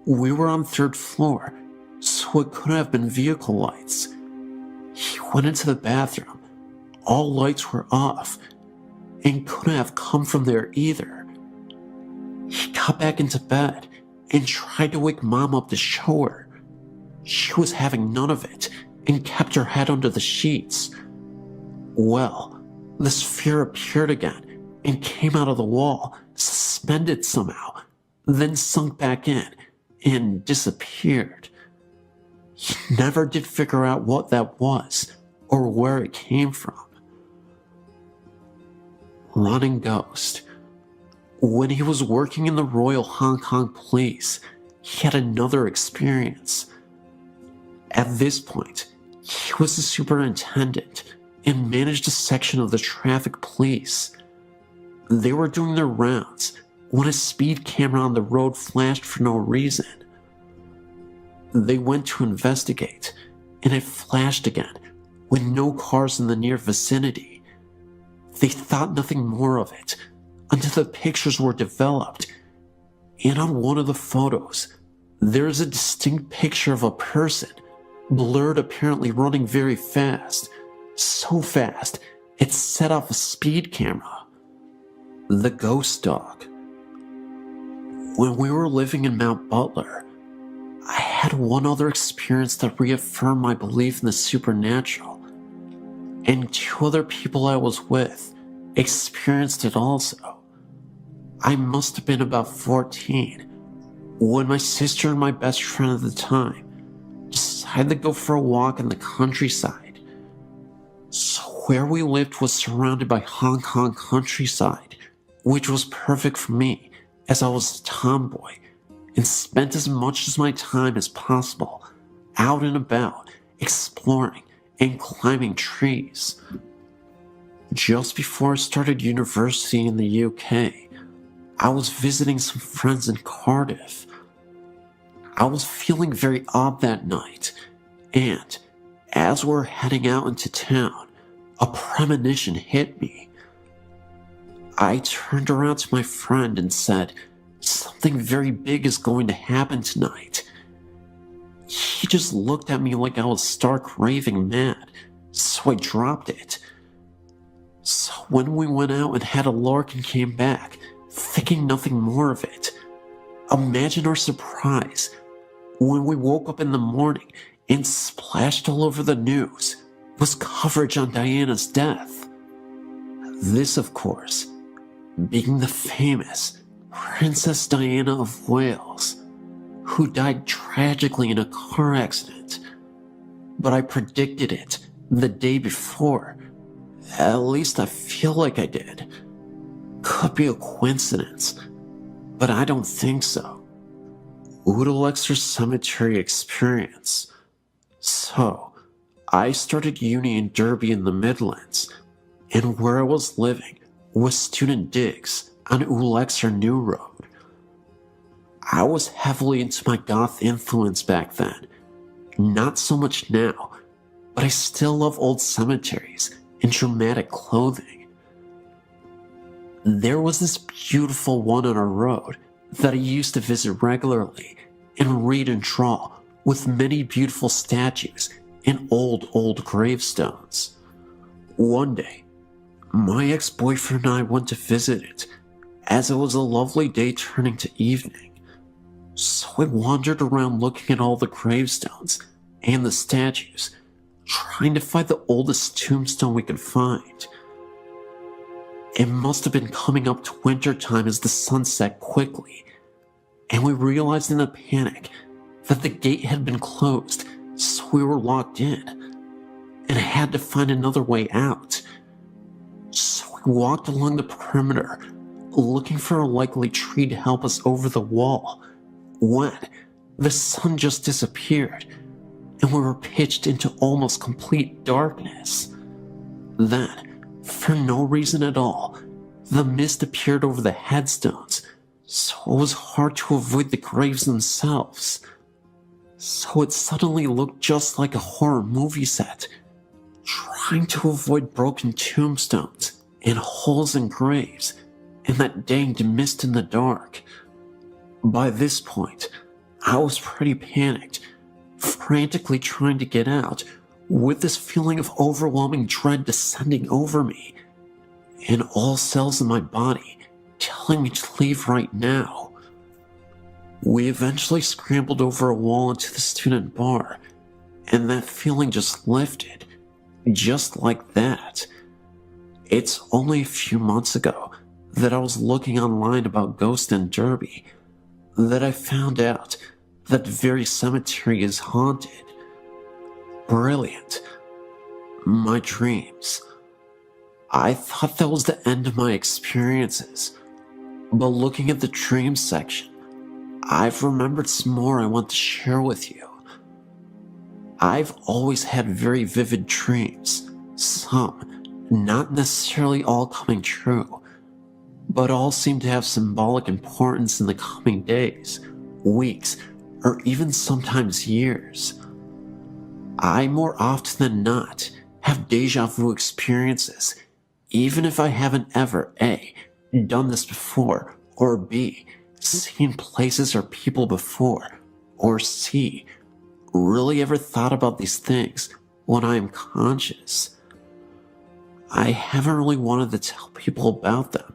we were on 3rd floor, so it couldn't have been vehicle lights. He went into the bathroom. All lights were off and couldn't have come from there either. He got back into bed and tried to wake Mom up to show her. She was having none of it and kept her head under the sheets. Well, the sphere appeared again and came out of the wall, suspended somehow, then sunk back in and disappeared. He never did figure out what that was or where it came from. Running ghost. When he was working in the Royal Hong Kong Police, he had another experience. At this point, he was the superintendent and managed a section of the traffic police. They were doing their rounds when a speed camera on the road flashed for no reason. They went to investigate, and it flashed again with no cars in the near vicinity. They thought nothing more of it until the pictures were developed, and on one of the photos, there is a distinct picture of a person, blurred, apparently running very fast, so fast it set off a speed camera. The ghost dog. When we were living in Mount Butler, I had one other experience that reaffirmed my belief in the supernatural, and 2 other people I was with experienced it also. I must have been about 14 when my sister and my best friend at the time decided to go for a walk in the countryside. So where we lived was surrounded by Hong Kong countryside, which was perfect for me as I was a tomboy and spent as much of my time as possible out and about, exploring and climbing trees. Just before I started university in the UK, I was visiting some friends in Cardiff. I was feeling very odd that night, and as we were heading out into town, a premonition hit me. I turned around to my friend and said, "Something very big is going to happen tonight." He just looked at me like I was stark raving mad, so I dropped it. So when we went out and had a lark and came back, thinking nothing more of it, imagine our surprise when we woke up in the morning and splashed all over the news was coverage on Diana's death. This, of course, being the famous Princess Diana of Wales, who died tragically in a car accident. But I predicted it the day before. At least I feel like I did. Could be a coincidence, but I don't think so. Udalexer Cemetery experience. So, I started uni in Derby in the Midlands, and where I was living was student digs on Ulexer New Road. I was heavily into my goth influence back then. Not so much now, but I still love old cemeteries and dramatic clothing. There was this beautiful one on our road that I used to visit regularly and read and draw, with many beautiful statues and old gravestones. One day, my ex-boyfriend and I went to visit it, as it was a lovely day turning to evening. So I wandered around looking at all the gravestones and the statues, trying to find the oldest tombstone we could find. It must have been coming up to winter time as the sun set quickly, and we realized in a panic that the gate had been closed, so we were locked in, and I had to find another way out. So we walked along the perimeter, looking for a likely tree to help us over the wall, when the sun just disappeared, and we were pitched into almost complete darkness. Then, for no reason at all, the mist appeared over the headstones, so it was hard to avoid the graves themselves. So it suddenly looked just like a horror movie set, trying to avoid broken tombstones and holes in graves and that danged mist in the dark. By this point, I was pretty panicked, frantically trying to get out, with this feeling of overwhelming dread descending over me, and all cells in my body telling me to leave right now. We eventually scrambled over a wall into the student bar, and that feeling just lifted, just like that. It's only a few months ago that I was looking online about ghosts in Derby that I found out that the very cemetery is haunted. Brilliant. My dreams. I thought that was the end of my experiences, but looking at the dreams section, I've remembered some more I want to share with you. I've always had very vivid dreams, some not necessarily all coming true, but all seem to have symbolic importance in the coming days, weeks, or even sometimes years. I more often than not have deja vu experiences, even if I haven't ever A, done this before, or B, seen places or people before, or C, really ever thought about these things when I am conscious. I haven't really wanted to tell people about them.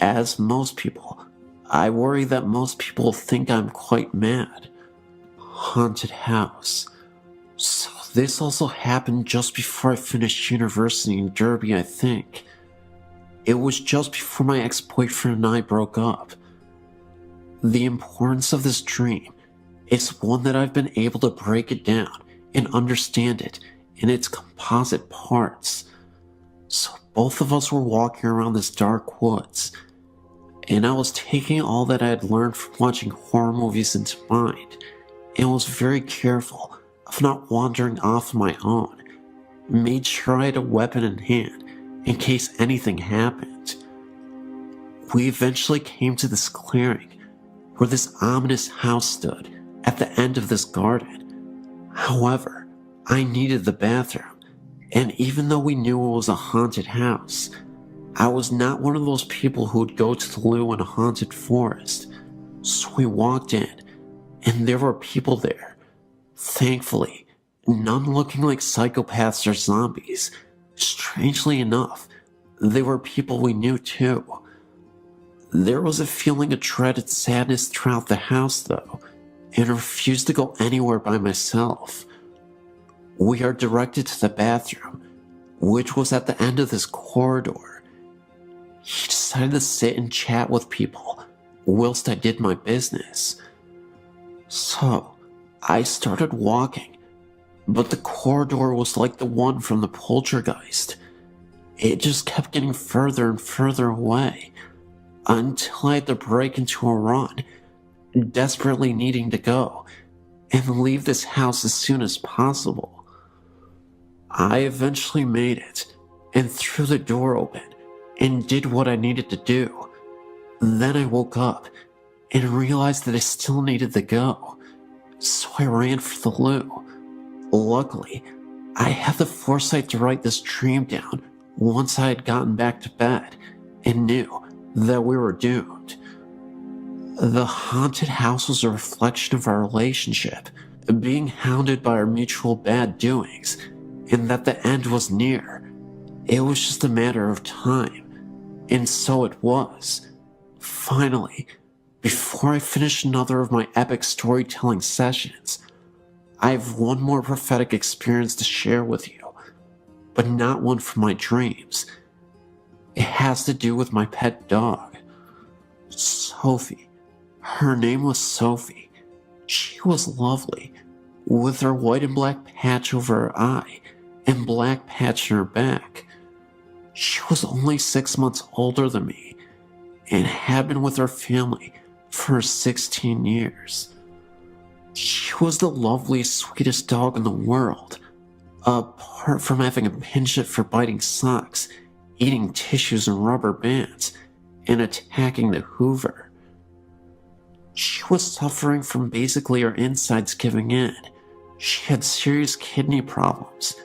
As most people, I worry that most people think I'm quite mad. Haunted house. So this also happened just before I finished university in Derby, I think. It was just before my ex-boyfriend and I broke up. The importance of this dream is one that I've been able to break it down and understand it in its composite parts. So both of us were walking around this dark woods, and I was taking all that I had learned from watching horror movies into mind, and was very careful of not wandering off on my own. Made sure I had a weapon in hand in case anything happened. We eventually came to this clearing where this ominous house stood at the end of this garden. However, I needed the bathroom, and even though we knew it was a haunted house, I was not one of those people who would go to the loo in a haunted forest. So we walked in, and there were people there. Thankfully, none looking like psychopaths or zombies. Strangely enough, they were people we knew too. There was a feeling of dreaded sadness throughout the house though, and I refused to go anywhere by myself. We are directed to the bathroom, which was at the end of this corridor. He decided to sit and chat with people whilst I did my business. So, I started walking, but the corridor was like the one from the poltergeist. It just kept getting further and further away, until I had to break into a run, desperately needing to go, and leave this house as soon as possible. I eventually made it, and threw the door open, and did what I needed to do. Then I woke up and realized that I still needed to go, so I ran for the loo. Luckily, I had the foresight to write this dream down once I had gotten back to bed and knew that we were doomed. The haunted house was a reflection of our relationship, being hounded by our mutual bad doings, and that the end was near. It was just a matter of time, and so it was. Finally, before I finish another of my epic storytelling sessions, I have one more prophetic experience to share with you, but not one from my dreams. It has to do with my pet dog, Sophie. Her name was Sophie. She was lovely, with her white and black patch over her eye and black patch in her back. She was only 6 months older than me and had been with her family for 16 years. She was the loveliest, sweetest dog in the world, apart from having a penchant for biting socks, eating tissues and rubber bands, and attacking the Hoover. She was suffering from basically her insides giving in. She had serious kidney problems,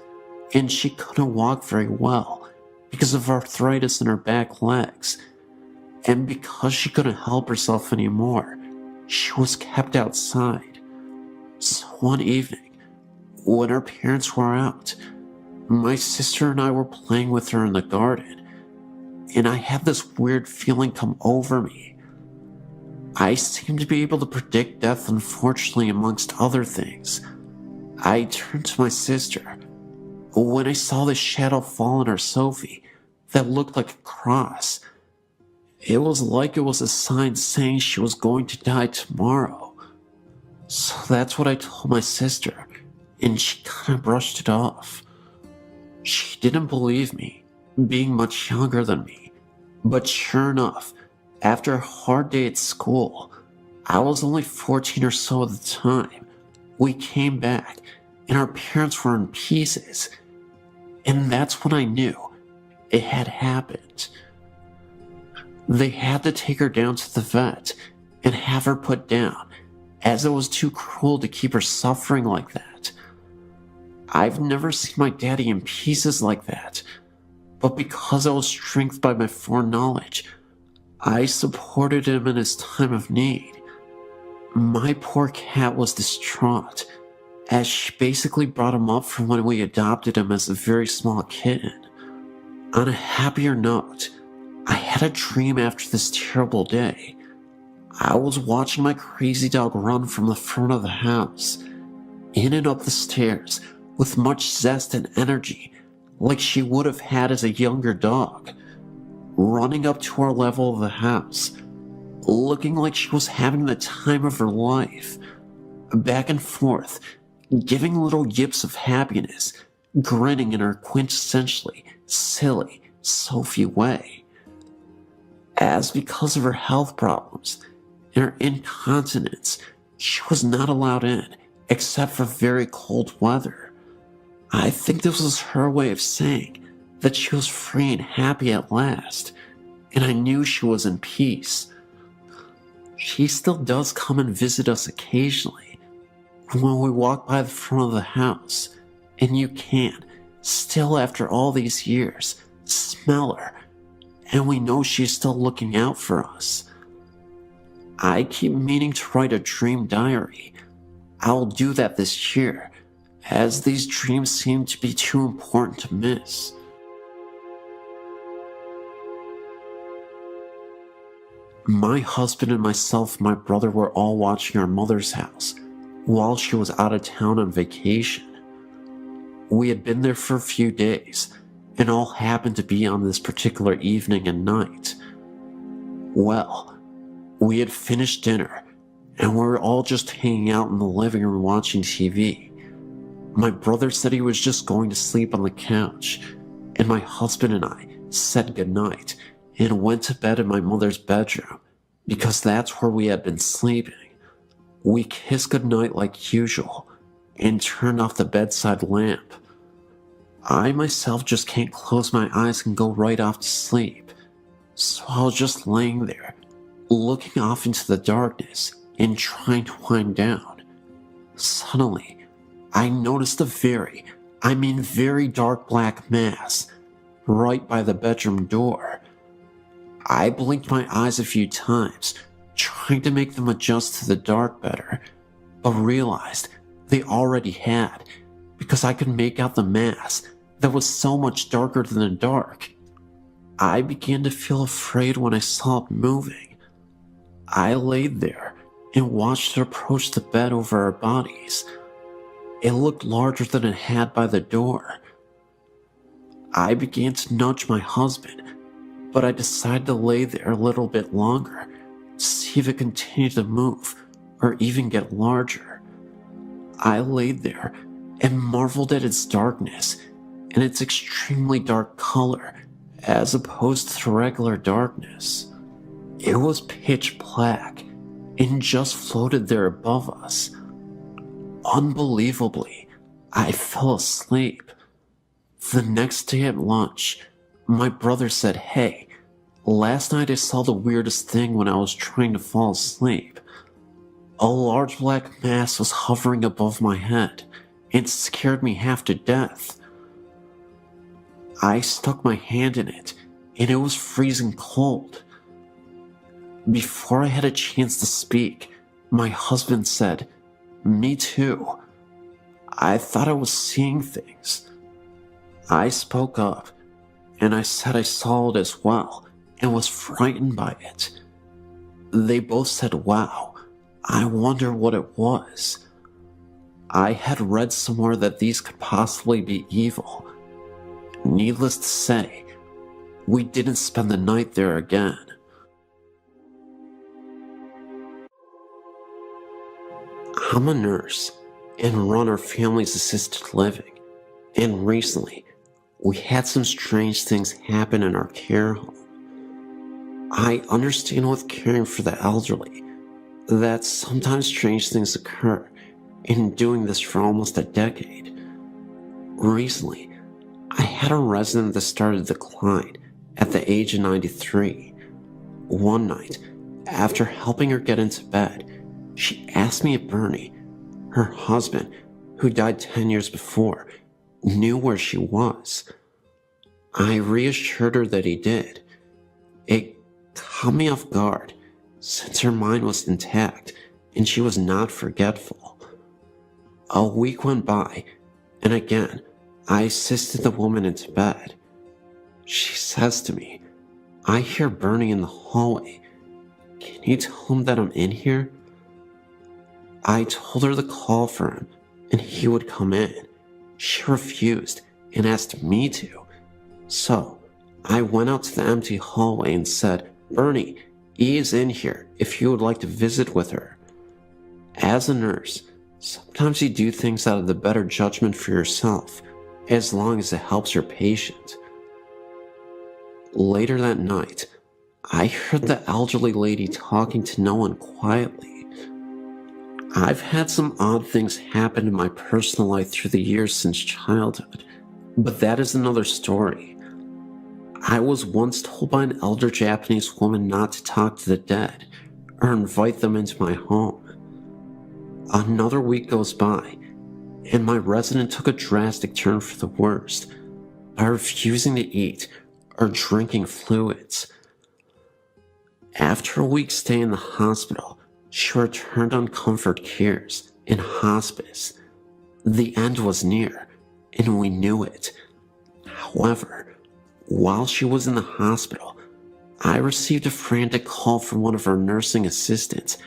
and she couldn't walk very well because of arthritis in her back legs. And because she couldn't help herself anymore, she was kept outside. So one evening, when her parents were out, my sister and I were playing with her in the garden, and I had this weird feeling come over me. I seemed to be able to predict death, unfortunately, amongst other things. I turned to my sister when I saw this shadow fall on her Sophie that looked like a cross. It was like it was a sign saying she was going to die tomorrow. So that's what I told my sister, and she kind of brushed it off. She didn't believe me, being much younger than me, but sure enough, after a hard day at school, I was only 14 or so at the time, we came back and our parents were in pieces. And that's when I knew it had happened. They had to take her down to the vet and have her put down, as it was too cruel to keep her suffering like that. I've never seen my daddy in pieces like that, but because I was strengthened by my foreknowledge, I supported him in his time of need. My poor cat was distraught, as she basically brought him up from when we adopted him as a very small kitten. On a happier note, I had a dream after this terrible day. I was watching my crazy dog run from the front of the house, in and up the stairs, with much zest and energy, like she would have had as a younger dog, running up to our level of the house, looking like she was having the time of her life, back and forth, giving little yips of happiness, grinning in her quintessentially silly Sophie way. As because of her health problems and her incontinence, she was not allowed in except for very cold weather. I think this was her way of saying that she was free and happy at last, and I knew she was in peace. She still does come and visit us occasionally when we walk by the front of the house, and you can, still after all these years, smell her, and we know she's still looking out for us. I keep meaning to write a dream diary. I'll do that this year, as these dreams seem to be too important to miss. My husband and myself and my brother were all watching our mother's house while she was out of town on vacation. We had been there for a few days and all happened to be on this particular evening and night. Well, we had finished dinner and we were all just hanging out in the living room watching TV. My brother said he was just going to sleep on the couch, and my husband and I said goodnight and went to bed in my mother's bedroom because that's where we had been sleeping. We kissed goodnight like usual and turned off the bedside lamp. I myself just can't close my eyes and go right off to sleep. So I was just laying there, looking off into the darkness and trying to wind down. Suddenly, I noticed a very dark black mass right by the bedroom door. I blinked my eyes a few times, trying to make them adjust to the dark better, but realized they already had, because I could make out the mass that was so much darker than the dark. I began to feel afraid when I saw it moving. I laid there and watched it approach the bed over our bodies. It looked larger than it had by the door. I began to nudge my husband, but I decided to lay there a little bit longer to see if it continued to move or even get larger. I laid there and marveled at its darkness and its extremely dark color as opposed to regular darkness. It was pitch black and just floated there above us. Unbelievably, I fell asleep. The next day at lunch, my brother said, "Hey, last night I saw the weirdest thing when I was trying to fall asleep. A large black mass was hovering above my head and scared me half to death." I stuck my hand in it and it was freezing cold. Before I had a chance to speak, my husband said, "Me too. I thought I was seeing things." I spoke up and I said I saw it as well and was frightened by it. They both said, "Wow, I wonder what it was." I had read somewhere that these could possibly be evil. Needless to say, we didn't spend the night there again. I'm a nurse and run our family's assisted living, and recently we had some strange things happen in our care home. I understand with caring for the elderly that sometimes strange things occur, in doing this for almost a decade. Recently, I had a resident that started to decline at the age of 93. One night, after helping her get into bed, she asked me if Bernie, her husband, who died 10 years before, knew where she was. I reassured her that he did. It caught me off guard, since her mind was intact and she was not forgetful. A week went by, and again, I assisted the woman into bed. She says to me, "I hear Bernie in the hallway. Can you tell him that I'm in here?" I told her to call for him and he would come in. She refused and asked me to. So I went out to the empty hallway and said, "Bernie, E is in here if you would like to visit with her." As a nurse, sometimes you do things out of the better judgment for yourself, as long as it helps your patient. Later that night, I heard the elderly lady talking to no one quietly. I've had some odd things happen in my personal life through the years since childhood, but that is another story. I was once told by an elder Japanese woman not to talk to the dead or invite them into my home. Another week goes by, and my resident took a drastic turn for the worst by refusing to eat or drinking fluids. After a week's stay in the hospital, she returned on comfort cares in hospice. The end was near, and we knew it. However, while she was in the hospital, I received a frantic call from one of her nursing assistants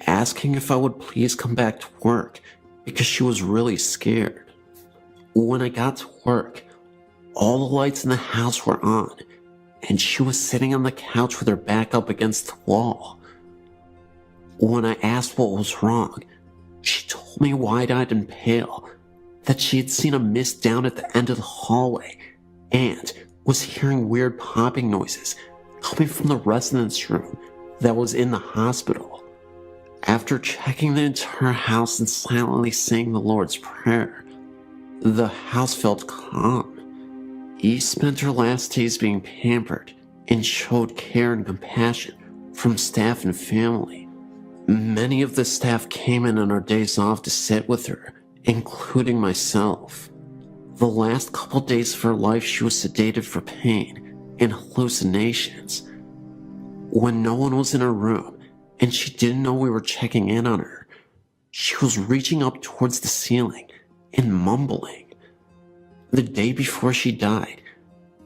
asking if I would please come back to work because she was really scared. When I got to work, all the lights in the house were on, and she was sitting on the couch with her back up against the wall. When I asked what was wrong, she told me wide-eyed and pale that she had seen a mist down at the end of the hallway and was hearing weird popping noises coming from the residence room that was in the hospital. After checking the entire house and silently saying the Lord's Prayer, the house felt calm. E spent her last days being pampered and showed care and compassion from staff and family. Many of the staff came in on our days off to sit with her, including myself. The last couple days of her life, she was sedated for pain and hallucinations. When no one was in her room and she didn't know we were checking in on her, she was reaching up towards the ceiling and mumbling. The day before she died,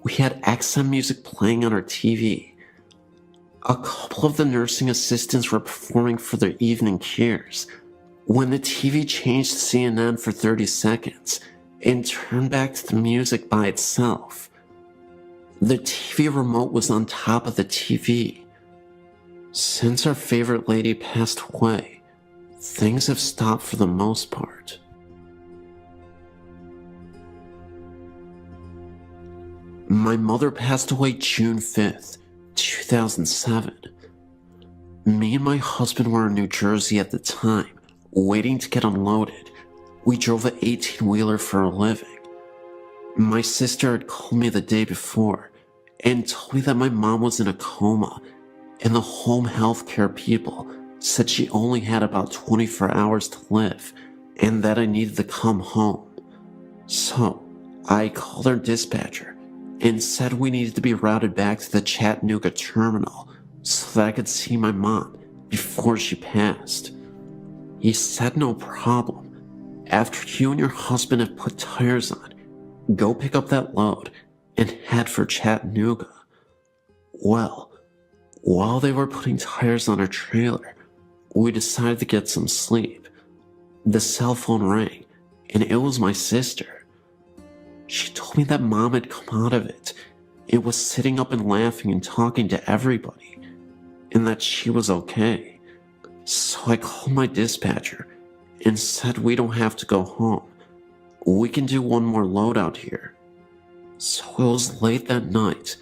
we had XM music playing on our TV. A couple of the nursing assistants were performing for their evening cares when the TV changed to CNN for 30 seconds and turned back to the music by itself. The TV remote was on top of the TV. Since our favorite lady passed away, things have stopped for the most part. My mother passed away June 5th, 2007. Me and my husband were in New Jersey at the time, waiting to get unloaded. We drove an 18-wheeler for a living. My sister had called me the day before and told me that my mom was in a coma, and the home healthcare people said she only had about 24 hours to live and that I needed to come home. So I called our dispatcher and said we needed to be routed back to the Chattanooga terminal so that I could see my mom before she passed. He said no problem. After you and your husband have put tires on, go pick up that load and head for Chattanooga. Well, while they were putting tires on our trailer, we decided to get some sleep. The cell phone rang, and it was my sister. She told me that Mom had come out of it. It was sitting up and laughing and talking to everybody, and that she was okay. So I called my dispatcher and said we don't have to go home. We can do one more load out here. So it was late that night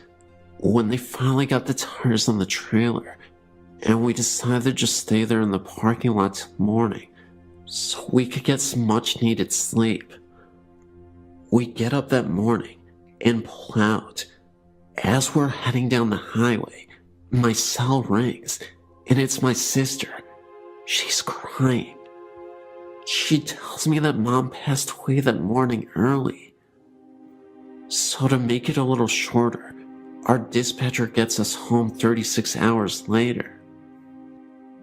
when they finally got the tires on the trailer, and we decided to just stay there in the parking lot till morning so we could get some much needed sleep. We get up that morning and pull out. As we're heading down the highway, my cell rings, and it's my sister. She's crying. She tells me that Mom passed away that morning early. So to make it a little shorter, our dispatcher gets us home 36 hours later.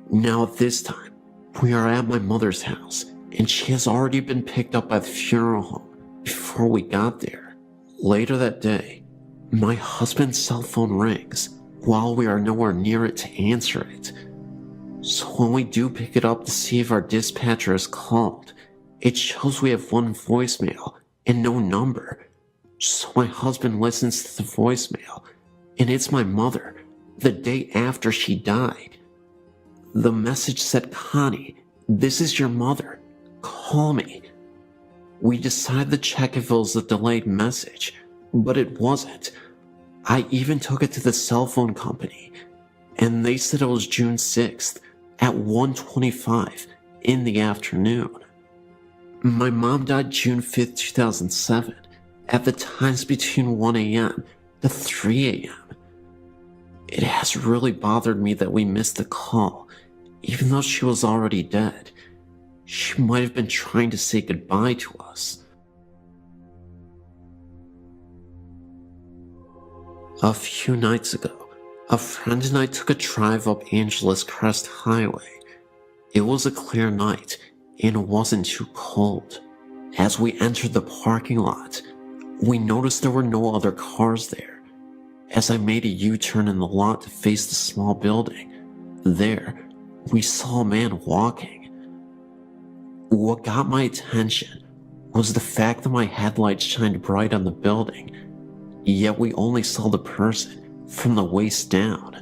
Now at this time, we are at my mother's house, and she has already been picked up by the funeral home before we got there. Later that day, my husband's cell phone rings while we are nowhere near it to answer it. So when we do pick it up to see if our dispatcher is called, it shows we have one voicemail and no number. So my husband listens to the voicemail, and it's my mother, the day after she died. The message said, "Connie, this is your mother. Call me." We decided to check if it was a delayed message, but it wasn't. I even took it to the cell phone company, and they said it was June 6th at 1:25 in the afternoon. My mom died June 5th, 2007, at the times between 1 a.m. to 3 a.m. It has really bothered me that we missed the call, even though she was already dead. She might have been trying to say goodbye to us. A few nights ago, a friend and I took a drive up Angeles Crest Highway. It was a clear night and it wasn't too cold. As we entered the parking lot, we noticed there were no other cars there. As I made a U-turn in the lot to face the small building, there, we saw a man walking. What got my attention was the fact that my headlights shined bright on the building, yet we only saw the person from the waist down.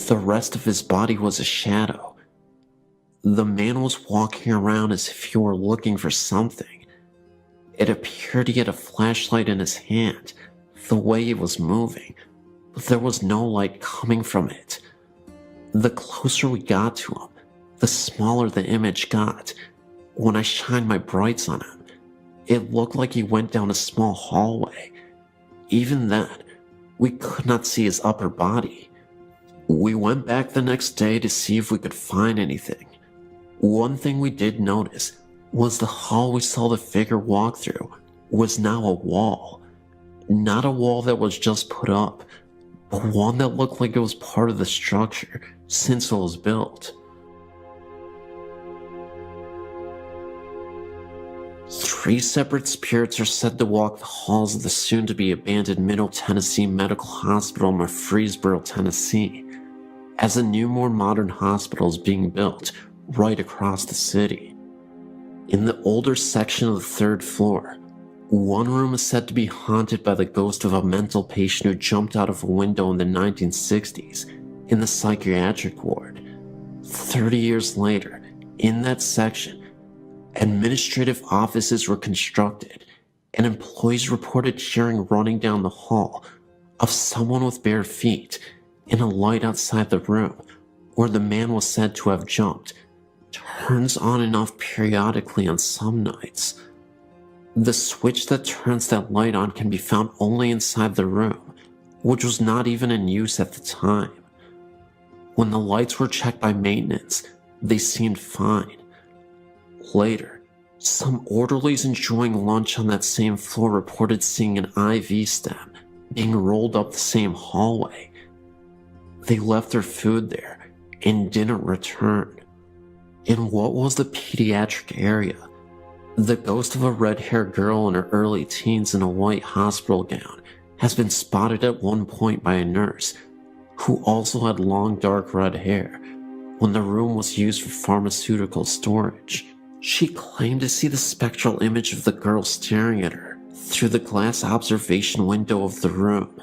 The rest of his body was a shadow. The man was walking around as if he were looking for something. It appeared he had a flashlight in his hand, the way he was moving, but there was no light coming from it. The closer we got to him, the smaller the image got. When I shined my brights on him, it looked like he went down a small hallway. Even then, we could not see his upper body. We went back the next day to see if we could find anything. One thing we did notice was the hall we saw the figure walk through was now a wall. Not a wall that was just put up, but one that looked like it was part of the structure since it was built. Three separate spirits are said to walk the halls of the soon-to-be abandoned Middle Tennessee Medical Hospital in Murfreesboro, Tennessee, as a new, more modern hospital is being built right across the city. In the older section of the third floor, one room is said to be haunted by the ghost of a mental patient who jumped out of a window in the 1960s in the psychiatric ward. 30 years later, in that section, administrative offices were constructed, and employees reported hearing running down the hall of someone with bare feet, and a light outside the room where the man was said to have jumped turns on and off periodically on some nights. The switch that turns that light on can be found only inside the room, which was not even in use at the time. When the lights were checked by maintenance, they seemed fine. Later, some orderlies enjoying lunch on that same floor reported seeing an IV stem being rolled up the same hallway. They left their food there and didn't return. In what was the pediatric area, the ghost of a red-haired girl in her early teens in a white hospital gown has been spotted at one point by a nurse who also had long dark red hair when the room was used for pharmaceutical storage. She claimed to see the spectral image of the girl staring at her through the glass observation window of the room.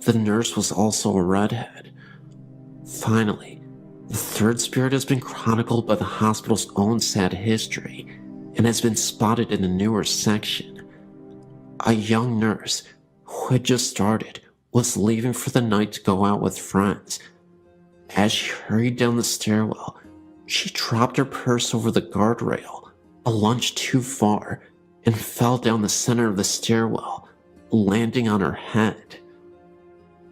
The nurse was also a redhead. Finally, the third spirit has been chronicled by the hospital's own sad history and has been spotted in a newer section. A young nurse who had just started was leaving for the night to go out with friends. As she hurried down the stairwell, she dropped her purse over the guardrail, a lunge too far, and fell down the center of the stairwell, landing on her head.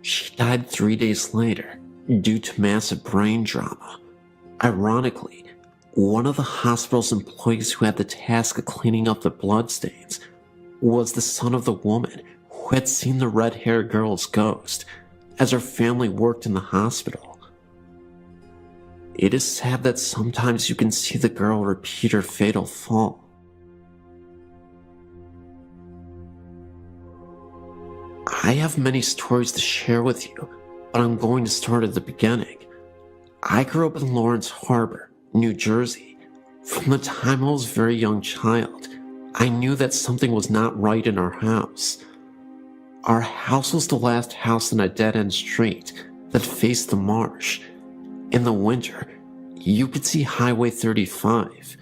She died 3 days later due to massive brain trauma. Ironically, one of the hospital's employees who had the task of cleaning up the bloodstains was the son of the woman who had seen the red-haired girl's ghost as her family worked in the hospital. It is sad that sometimes you can see the girl repeat her fatal fall. I have many stories to share with you, but I'm going to start at the beginning. I grew up in Lawrence Harbor, New Jersey. From the time I was a very young child, I knew that something was not right in our house. Our house was the last house in a dead-end street that faced the marsh. In the winter, you could see Highway 35.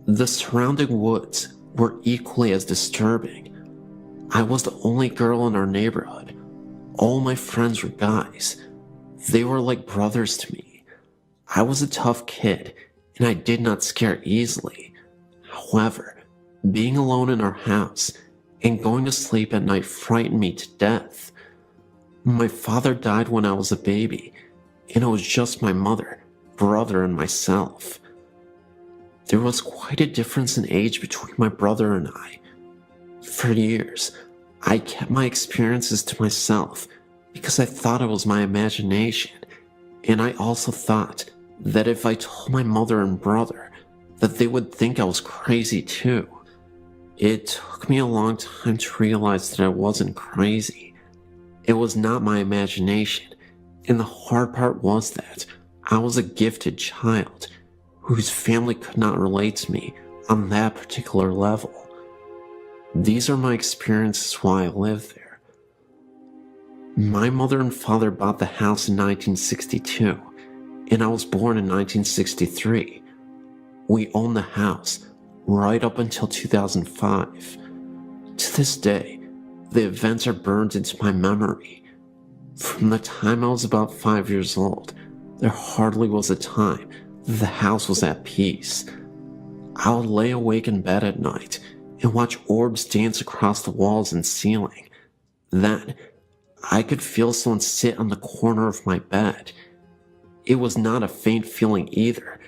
The surrounding woods were equally as disturbing. I was the only girl in our neighborhood. All my friends were guys. They were like brothers to me. I was a tough kid, and I did not scare easily. However, being alone in our house and going to sleep at night frightened me to death. My father died when I was a baby, and it was just my mother, brother, and myself. There was quite a difference in age between my brother and I. For years, I kept my experiences to myself because I thought it was my imagination, and I also thought that if I told my mother and brother, that they would think I was crazy too. It took me a long time to realize that I wasn't crazy. It was not my imagination, and the hard part was that I was a gifted child whose family could not relate to me on that particular level. These are my experiences while I lived there. My mother and father bought the house in 1962, and I was born in 1963. We owned the house right up until 2005. To this day, the events are burned into my memory. From the time I was about 5 years old, there hardly was a time that the house was at peace. I would lay awake in bed at night and watch orbs dance across the walls and ceiling. Then, I could feel someone sit on the corner of my bed. It was not a faint feeling either.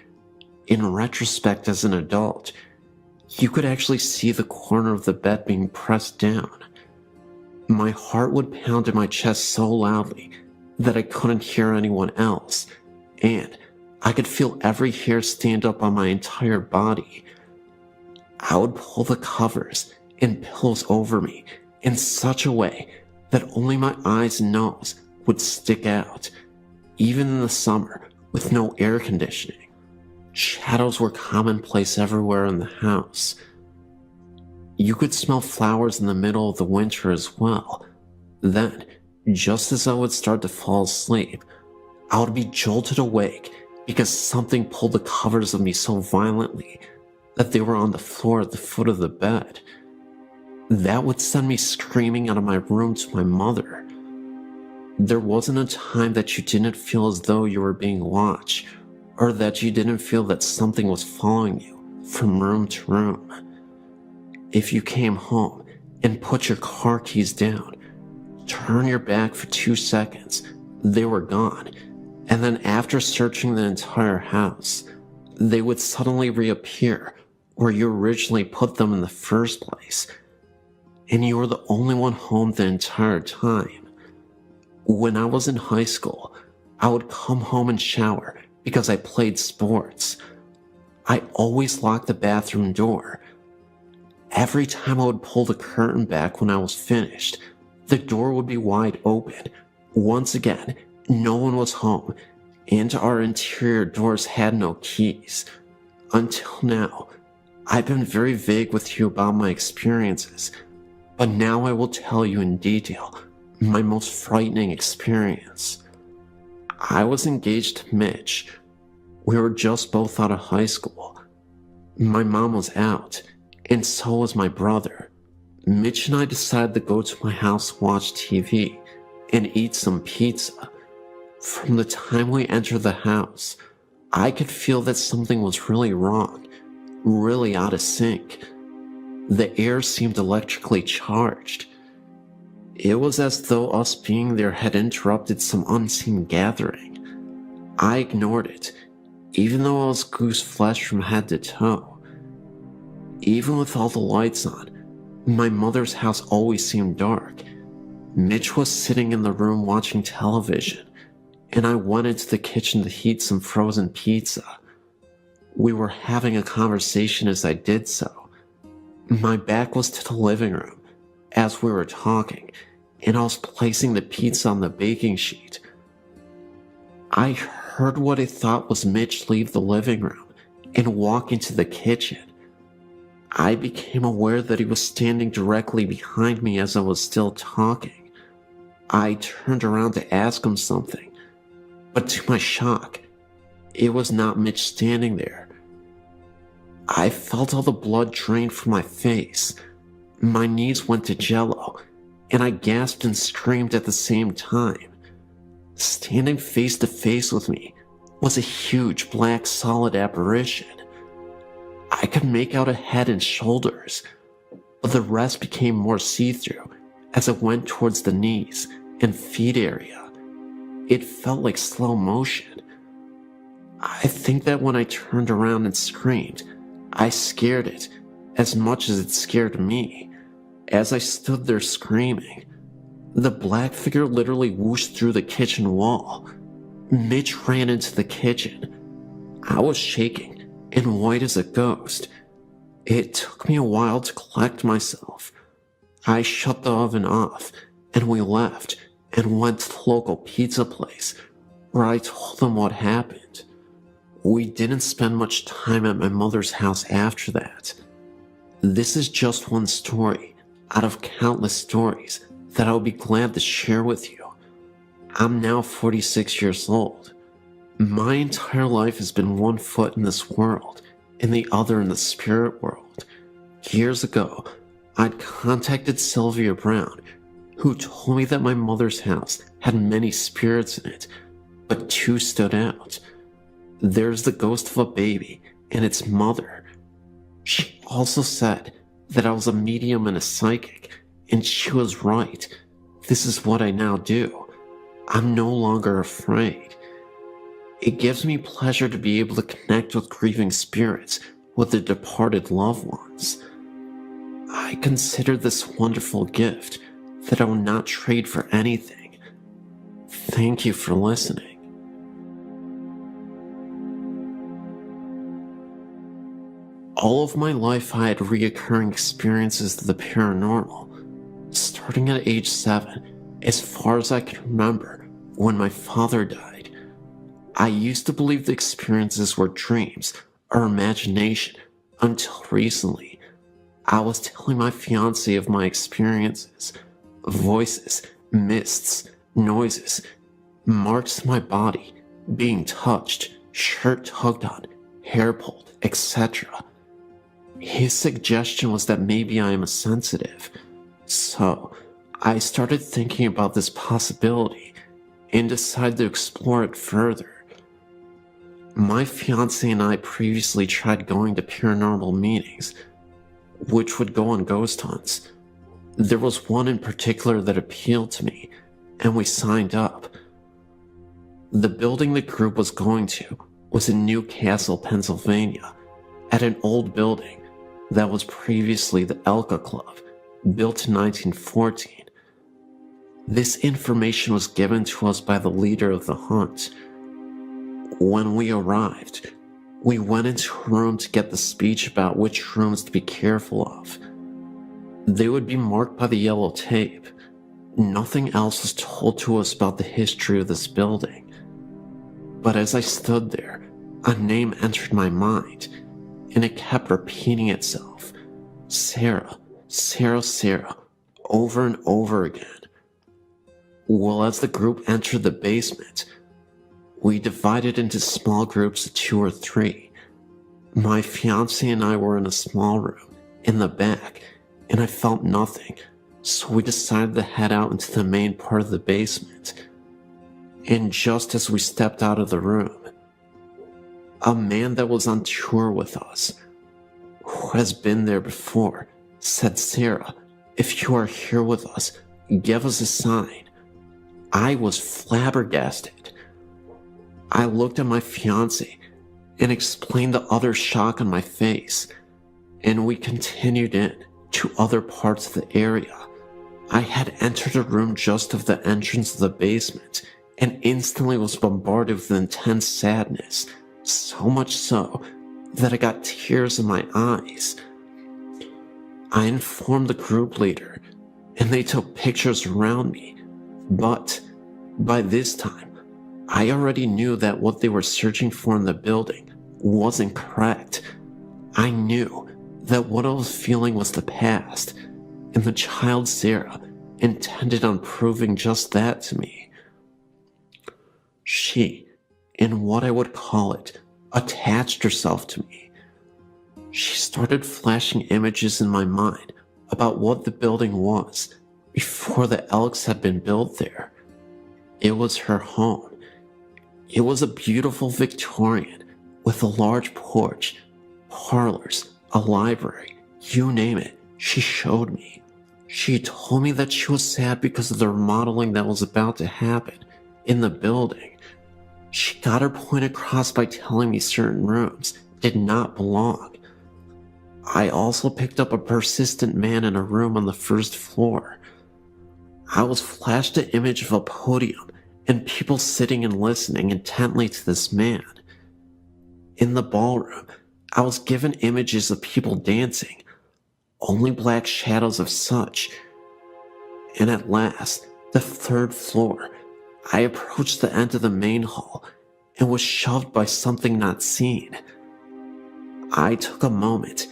In retrospect, as an adult, you could actually see the corner of the bed being pressed down. My heart would pound in my chest so loudly that I couldn't hear anyone else, and I could feel every hair stand up on my entire body. I would pull the covers and pillows over me in such a way that only my eyes and nose would stick out, even in the summer with no air conditioning. Shadows were commonplace everywhere in the house. You could smell flowers in the middle of the winter as well. Then, just as I would start to fall asleep, I would be jolted awake because something pulled the covers of me so violently that they were on the floor at the foot of the bed. That would send me screaming out of my room to my mother. There wasn't a time that you didn't feel as though you were being watched, or that you didn't feel that something was following you from room to room. If you came home and put your car keys down, turn your back for 2 seconds, they were gone, and then after searching the entire house, they would suddenly reappear where you originally put them in the first place, and you were the only one home the entire time. When I was in high school, I would come home and shower because I played sports. I always locked the bathroom door. Every time I would pull the curtain back when I was finished, the door would be wide open. Once again, no one was home, and our interior doors had no keys. Until now, I've been very vague with you about my experiences, but now I will tell you in detail my most frightening experience. I was engaged to Mitch. We were just both out of high school. My mom was out, and so was my brother. Mitch and I decided to go to my house, watch TV, and eat some pizza. From the time we entered the house, I could feel that something was really wrong, really out of sync. The air seemed electrically charged. It was as though us being there had interrupted some unseen gathering. I ignored it, even though I was goose flesh from head to toe. Even with all the lights on, my mother's house always seemed dark. Mitch was sitting in the room watching television, and I went into the kitchen to heat some frozen pizza. We were having a conversation as I did so. My back was to the living room as we were talking, and I was placing the pizza on the baking sheet. I heard what I thought was Mitch leave the living room and walk into the kitchen. I became aware that he was standing directly behind me as I was still talking. I turned around to ask him something, but to my shock, it was not Mitch standing there. I felt all the blood drain from my face. My knees went to jello, and I gasped and screamed at the same time. Standing face to face with me was a huge black solid apparition. I could make out a head and shoulders, but the rest became more see-through as it went towards the knees and feet area. It felt like slow motion. I think that when I turned around and screamed, I scared it as much as it scared me. As I stood there screaming, the black figure literally whooshed through the kitchen wall. Mitch ran into the kitchen. I was shaking and white as a ghost. It took me a while to collect myself. I shut the oven off, and we left and went to the local pizza place, where I told them what happened. We didn't spend much time at my mother's house after that. This is just one story out of countless stories that I would be glad to share with you. I'm now 46 years old. My entire life has been one foot in this world and the other in the spirit world. Years ago, I'd contacted Sylvia Brown, who told me that my mother's house had many spirits in it, but 2 stood out. There's the ghost of a baby and its mother. She also said that I was a medium and a psychic, and she was right. this is what I now do. I'm no longer afraid. It gives me pleasure to be able to connect with grieving spirits, with their departed loved ones. I consider this wonderful gift that I will not trade for anything. Thank you for listening. All of my life I had reoccurring experiences of the paranormal. Starting at age 7, as far as I can remember, when my father died, I used to believe the experiences were dreams or imagination until recently. I was telling my fiancé of my experiences, voices, mists, noises, marks in my body, being touched, shirt tugged on, hair pulled, etc. His suggestion was that maybe I am a sensitive, so I started thinking about this possibility and decided to explore it further. My fiancé and I previously tried going to paranormal meetings, which would go on ghost hunts. There was one in particular that appealed to me, and we signed up. The building the group was going to was in Newcastle, Pennsylvania, at an old building that was previously the Elka Club, built in 1914. This information was given to us by the leader of the hunt. When we arrived, we went into a room to get the speech about which rooms to be careful of. They would be marked by the yellow tape. Nothing else was told to us about the history of this building. But as I stood there, a name entered my mind, and it kept repeating itself. Sarah, Sarah, Sarah, over and over again. Well, as the group entered the basement, we divided into small groups of 2 or 3. My fiancé and I were in a small room, in the back, and I felt nothing, so we decided to head out into the main part of the basement. And just as we stepped out of the room, a man that was on tour with us, who has been there before, said, "Sarah, if you are here with us, give us a sign." I was flabbergasted. I looked at my fiancé and explained the utter shock on my face, and we continued in to other parts of the area. I had entered a room just off the entrance of the basement and instantly was bombarded with intense sadness, so much so that I got tears in my eyes. I informed the group leader, and they took pictures around me, but by this time, I already knew that what they were searching for in the building wasn't correct. I knew that what I was feeling was the past, and the child Sarah intended on proving just that to me. She, in what I would call it, attached herself to me. She started flashing images in my mind about what the building was before the Elks had been built there. It was her home. It was a beautiful Victorian with a large porch, parlors, a library, you name it, she showed me. She told me that she was sad because of the remodeling that was about to happen in the building. She got her point across by telling me certain rooms did not belong. I also picked up a persistent man in a room on the first floor. I was flashed an image of a podium and people sitting and listening intently to this man. In the ballroom, I was given images of people dancing, only black shadows of such. And at last, the third floor, I approached the end of the main hall and was shoved by something not seen. I took a moment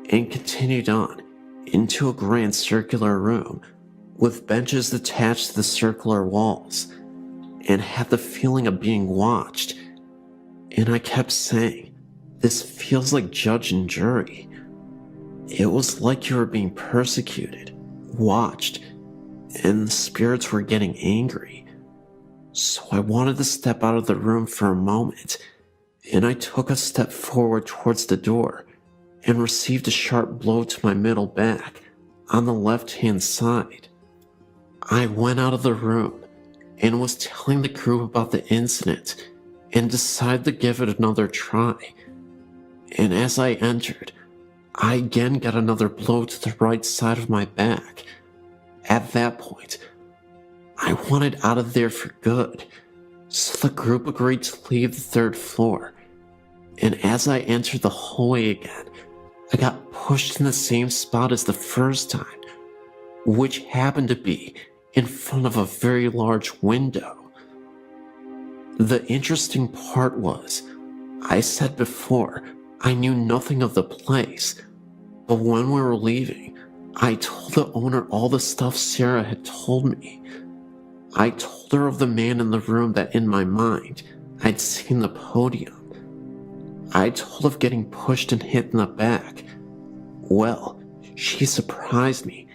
and continued on into a grand circular room with benches attached to the circular walls, and had the feeling of being watched. And I kept saying, "This feels like judge and jury." It was like you were being persecuted, watched, and the spirits were getting angry. So I wanted to step out of the room for a moment, and I took a step forward towards the door and received a sharp blow to my middle back on the left-hand side. I went out of the room and was telling the group about the incident and decided to give it another try. And as I entered, I again got another blow to the right side of my back. At that point, I wanted out of there for good, so the group agreed to leave the third floor. And as I entered the hallway again, I got pushed in the same spot as the first time, which happened to be in front of a very large window. The interesting part was, I said before, I knew nothing of the place, but when we were leaving, I told the owner all the stuff Sarah had told me. I told her of the man in the room that in my mind, I'd seen the podium. I told of getting pushed and hit in the back. Well, she surprised me.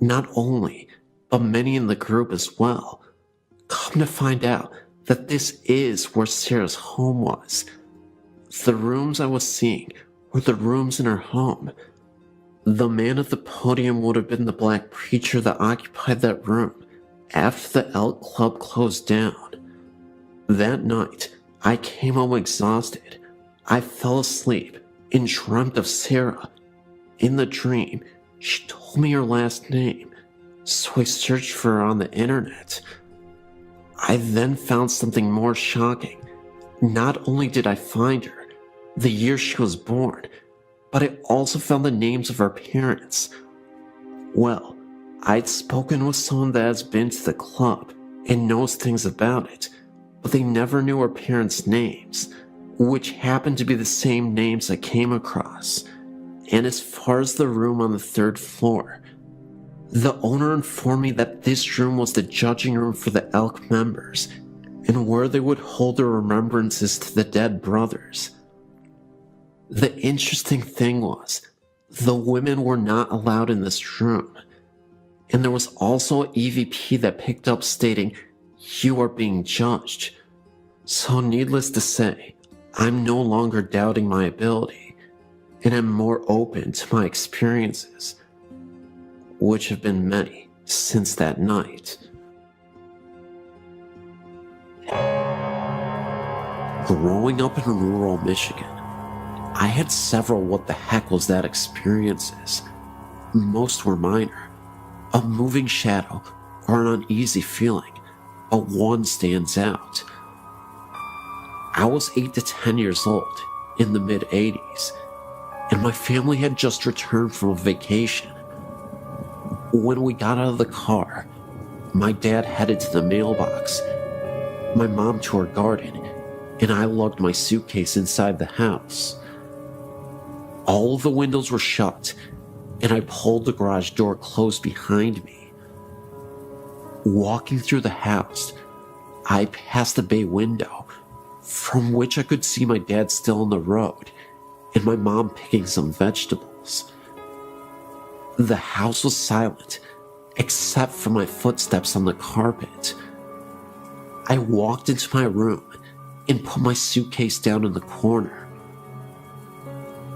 Not only, but many in the group as well. Come to find out that this is where Sarah's home was. The rooms I was seeing were the rooms in her home. The man at the podium would have been the black preacher that occupied that room after the Elk Club closed down. That night, I came home exhausted. I fell asleep and dreamt of Sarah. In the dream, she told me her last name, so I searched for her on the internet. I then found something more shocking. Not only did I find her, the year she was born, but I also found the names of her parents. Well, I'd spoken with someone that has been to the club and knows things about it, but they never knew her parents' names, which happened to be the same names I came across. And as far as the room on the third floor, the owner informed me that this room was the judging room for the Elk members and where they would hold their remembrances to the dead brothers. The interesting thing was, the women were not allowed in this room, and there was also an EVP that picked up stating, "You are being judged." So needless to say, I'm no longer doubting my ability, and I'm more open to my experiences, which have been many since that night. Growing up in rural Michigan, I had several what the heck was that experiences. Most were minor, a moving shadow or an uneasy feeling, but one stands out. I was 8 to 10 years old in the mid-80s, and my family had just returned from a vacation. When we got out of the car, my dad headed to the mailbox, my mom to her garden, and I lugged my suitcase inside the house. All of the windows were shut, and I pulled the garage door closed behind me. Walking through the house, I passed the bay window, from which I could see my dad still on the road, and my mom picking some vegetables. The house was silent, except for my footsteps on the carpet. I walked into my room and put my suitcase down in the corner.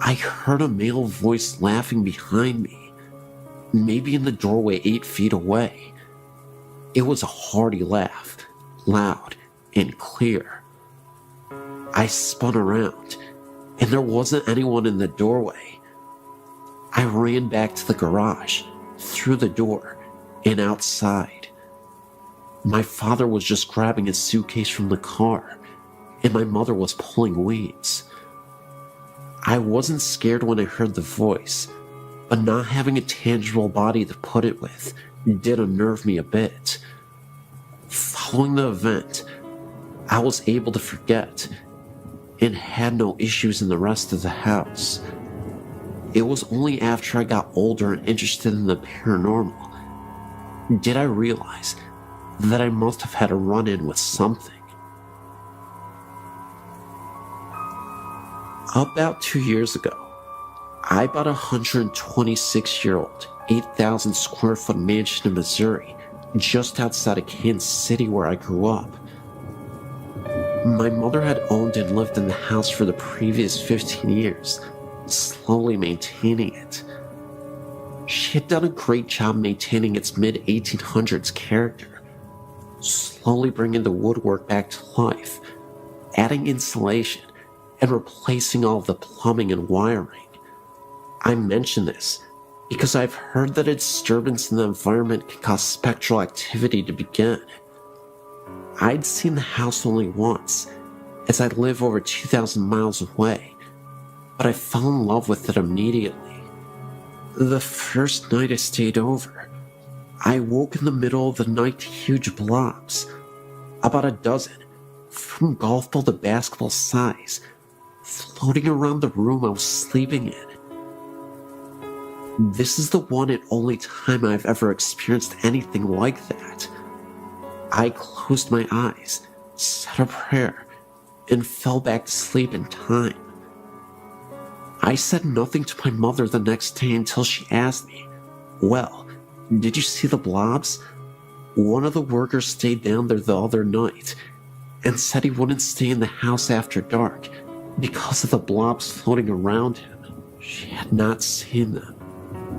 I heard a male voice laughing behind me, maybe in the doorway 8 feet away. It was a hearty laugh, loud and clear. I spun around, and there wasn't anyone in the doorway. I ran back to the garage, through the door, and outside. My father was just grabbing his suitcase from the car, and my mother was pulling weeds. I wasn't scared when I heard the voice, but not having a tangible body to put it with did unnerve me a bit. Following the event, I was able to forget and had no issues in the rest of the house. It was only after I got older and interested in the paranormal did I realize that I must have had a run-in with something. About 2 years ago, I bought a 126-year-old, 8,000 square foot mansion in Missouri, just outside of Kansas City where I grew up. My mother had owned and lived in the house for the previous 15 years, slowly maintaining it. She had done a great job maintaining its mid-1800s character, slowly bringing the woodwork back to life, adding insulation, and replacing all of the plumbing and wiring. I mention this because I've heard that a disturbance in the environment can cause spectral activity to begin. I'd seen the house only once, as I live over 2,000 miles away, but I fell in love with it immediately. The first night I stayed over, I woke in the middle of the night to huge blobs, about a dozen, from golf ball to basketball size, floating around the room I was sleeping in. This is the one and only time I've ever experienced anything like that. I closed my eyes, said a prayer, and fell back to sleep in time. I said nothing to my mother the next day until she asked me, "Well, did you see the blobs?" One of the workers stayed down there the other night and said he wouldn't stay in the house after dark because of the blobs floating around him. She had not seen them,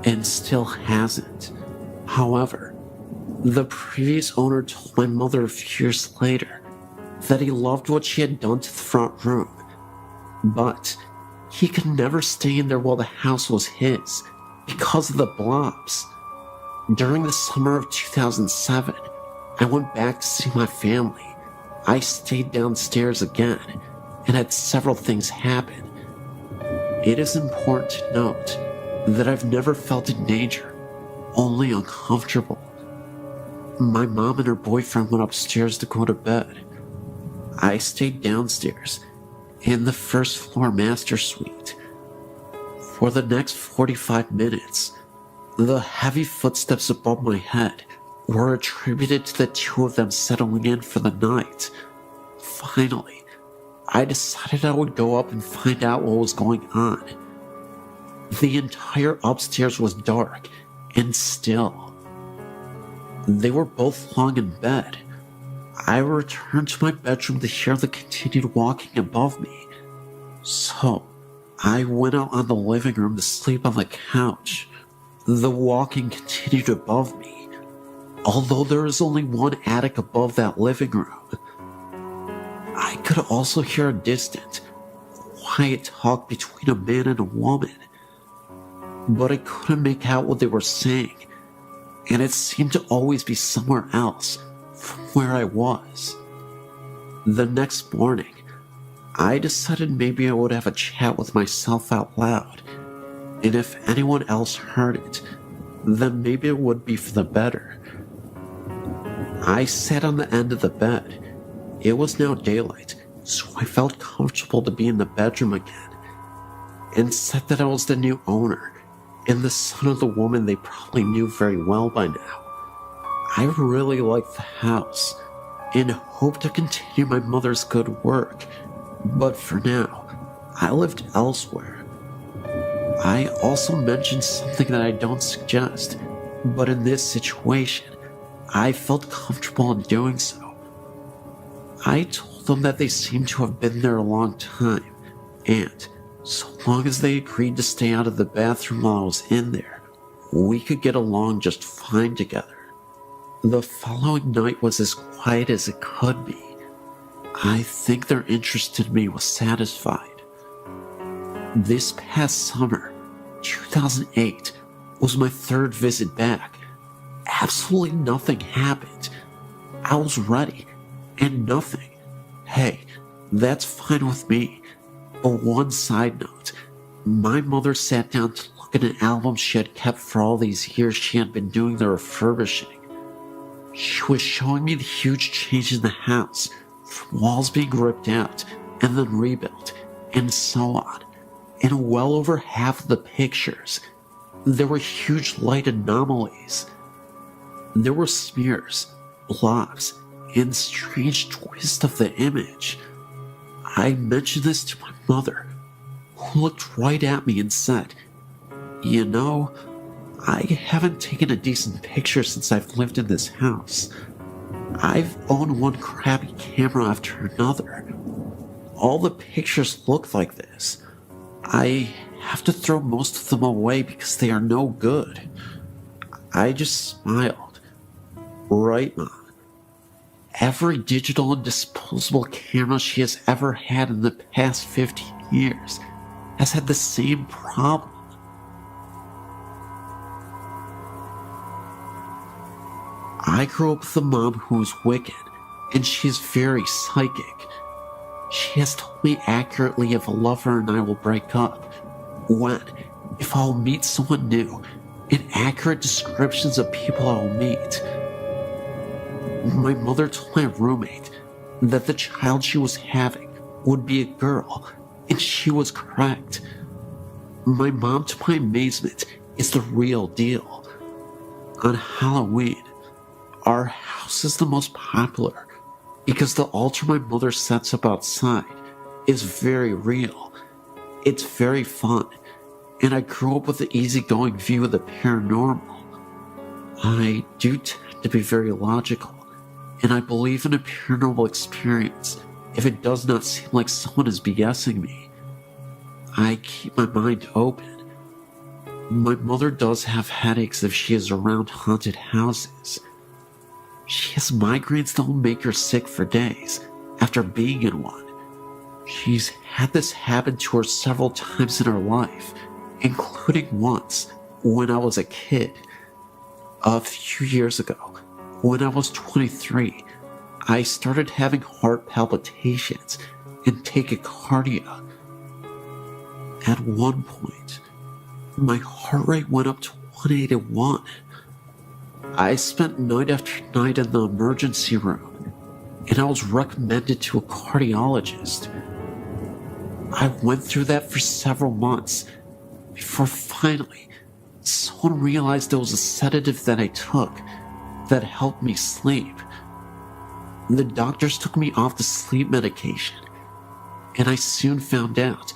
and still hasn't. However, the previous owner told my mother a few years later that he loved what she had done to the front room, but he could never stay in there while the house was his because of the blobs. During the summer of 2007, I went back to see my family. I stayed downstairs again and had several things happen. It is important to note that I've never felt in danger, only uncomfortable. My mom and her boyfriend went upstairs to go to bed. I stayed downstairs in the first floor master suite. For the next 45 minutes, the heavy footsteps above my head were attributed to the two of them settling in for the night. Finally, I decided I would go up and find out what was going on. The entire upstairs was dark and still. They were both lying in bed. I returned to my bedroom to hear the continued walking above me. So, I went out on the living room to sleep on the couch. The walking continued above me, although there is only one attic above that living room. I could also hear a distant, quiet talk between a man and a woman, but I couldn't make out what they were saying, and it seemed to always be somewhere else from where I was. The next morning, I decided maybe I would have a chat with myself out loud, and if anyone else heard it, then maybe it would be for the better. I sat on the end of the bed. It was now daylight, so I felt comfortable to be in the bedroom again, and said that I was the new owner and the son of the woman they probably knew very well by now. I really liked the house and hoped to continue my mother's good work, but for now, I lived elsewhere. I also mentioned something that I don't suggest, but in this situation, I felt comfortable in doing so. I told them that they seemed to have been there a long time, and so long as they agreed to stay out of the bathroom while I was in there, we could get along just fine together. The following night was as quiet as it could be. I think their interest in me was satisfied. This past summer, 2008, was my third visit back. Absolutely nothing happened. I was ready, and nothing. Hey, that's fine with me. But one side note, my mother sat down to look at an album she had kept for all these years she had been doing the refurbishing. She was showing me the huge change in the house, from walls being ripped out and then rebuilt, and so on. In well over half of the pictures, there were huge light anomalies. There were smears, blobs, and strange twists of the image. I mentioned this to my mother, who looked right at me and said, "You know, I haven't taken a decent picture since I've lived in this house. I've owned one crappy camera after another. All the pictures look like this. I have to throw most of them away because they are no good. I just smiled. Right, Mom. Every digital and disposable camera she has ever had in the past 15 years has had the same problem. I grew up with a mom who is wicked, and she is very psychic. She has told me accurately if a lover and I will break up, when, if I'll meet someone new, and accurate descriptions of people I'll meet. My mother told my roommate that the child she was having would be a girl, and she was correct. My mom, to my amazement, is the real deal. On Halloween, our house is the most popular because the altar my mother sets up outside is very real. It's very fun, and I grew up with an easygoing view of the paranormal. I do tend to be very logical, and I believe in a paranormal experience if it does not seem like someone is BSing me. I keep my mind open. My mother does have headaches if she is around haunted houses. She has migraines that will make her sick for days after being in one. She's had this happen to her several times in her life, including once when I was a kid. A few years ago, when I was 23, I started having heart palpitations and tachycardia. At one point, my heart rate went up to 181. I spent night after night in the emergency room, and I was recommended to a cardiologist. I went through that for several months before finally someone realized there was a sedative that I took that helped me sleep. The doctors took me off the sleep medication, and I soon found out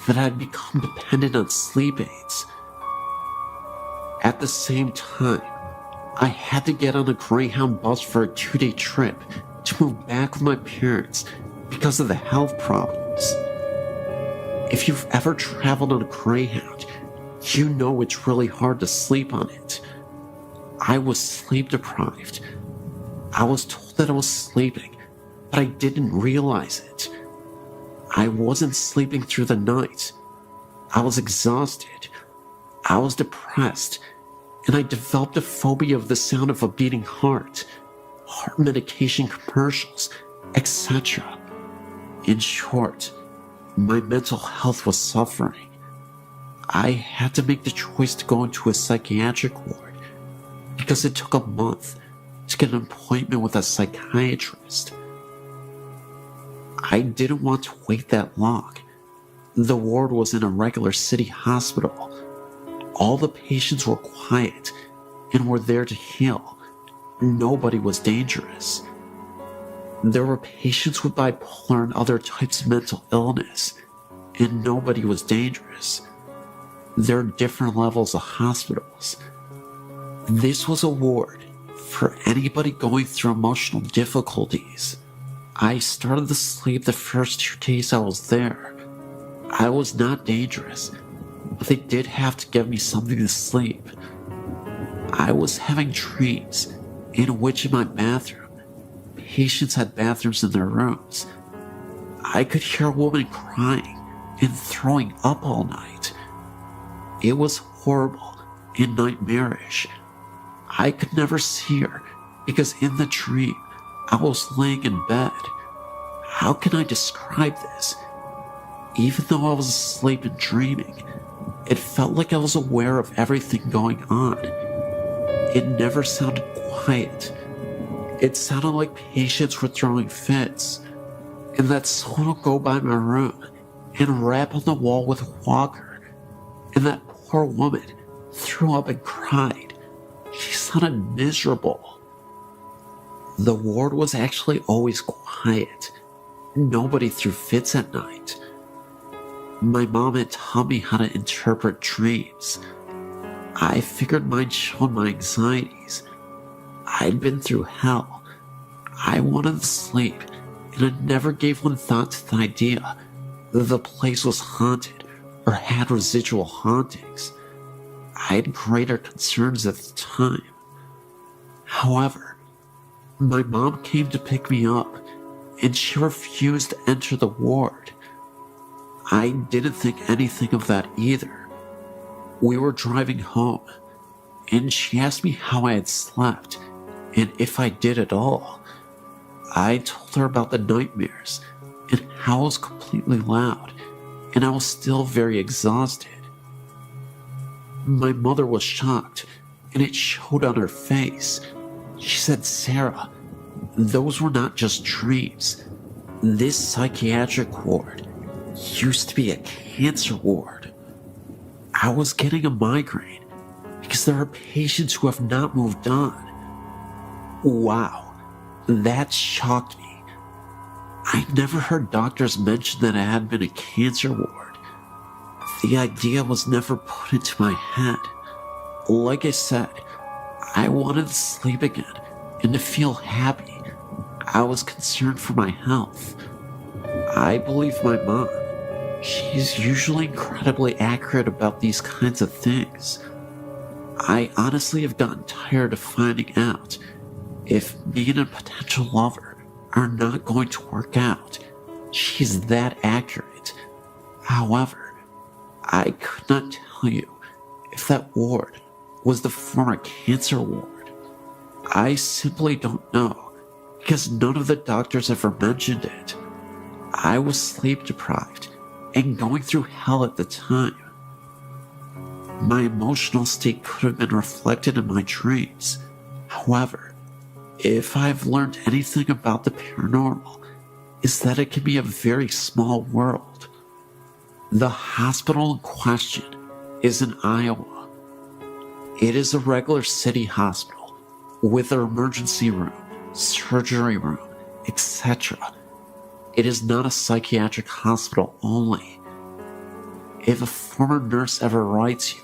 that I'd become dependent on sleep aids. At the same time, I had to get on a Greyhound bus for a 2-day trip to move back with my parents because of the health problems. If you've ever traveled on a Greyhound, you know it's really hard to sleep on it. I was sleep deprived. I was told that I was sleeping, but I didn't realize it. I wasn't sleeping through the night. I was exhausted. I was depressed, and I developed a phobia of the sound of a beating heart medication commercials, etc. In short, my mental health was suffering. I had to make the choice to go into a psychiatric ward because it took a month to get an appointment with a psychiatrist. I didn't want to wait that long. The ward was in a regular city hospital. All the patients were quiet and were there to heal. Nobody was dangerous. There were patients with bipolar and other types of mental illness, and nobody was dangerous. There are different levels of hospitals. This was a ward for anybody going through emotional difficulties. I started to sleep the first 2 days I was there. I was not dangerous, but they did have to give me something to sleep. I was having dreams in which in my bathroom, patients had bathrooms in their rooms. I could hear a woman crying and throwing up all night. It was horrible and nightmarish. I could never see her because in the dream, I was laying in bed. How can I describe this? Even though I was asleep and dreaming, it felt like I was aware of everything going on. It never sounded quiet. It sounded like patients were throwing fits, and that someone would go by my room and rap on the wall with a walker, and that poor woman threw up and cried. She sounded miserable. The ward was actually always quiet. Nobody threw fits at night. My mom had taught me how to interpret dreams. I figured mine showed my anxieties. I'd been through hell. I wanted to sleep, and I never gave one thought to the idea that the place was haunted or had residual hauntings. I had greater concerns at the time. However, my mom came to pick me up, and she refused to enter the ward. I didn't think anything of that either. We were driving home, and she asked me how I had slept, and if I did at all. I told her about the nightmares, and how I was completely loud, and I was still very exhausted. My mother was shocked, and it showed on her face. She said, "Sarah, those were not just dreams. This psychiatric ward used to be a cancer ward." I was getting a migraine because there are patients who have not moved on. Wow, that shocked me. I never heard doctors mention that I had been a cancer ward. The idea was never put into my head. Like I said, I wanted to sleep again and to feel happy. I was concerned for my health. I believe my mom. She's usually incredibly accurate about these kinds of things. I honestly have gotten tired of finding out if me and a potential lover are not going to work out. She's that accurate. However, I could not tell you if that ward was the former cancer ward. I simply don't know, because none of the doctors ever mentioned it. I was sleep deprived and going through hell at the time. My emotional state could have been reflected in my dreams. However, if I've learned anything about the paranormal, is that it can be a very small world. The hospital in question is in Iowa. It is a regular city hospital with an emergency room, surgery room, etc. It is not a psychiatric hospital only. If a former nurse ever writes you,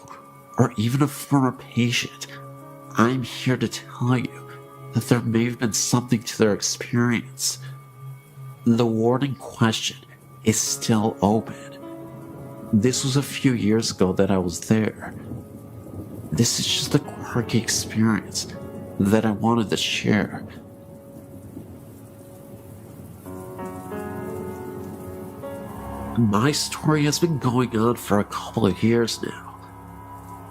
or even a former patient, I'm here to tell you that there may have been something to their experience. The ward in question is still open. This was a few years ago that I was there. This is just a quirky experience that I wanted to share. My story has been going on for a couple of years now.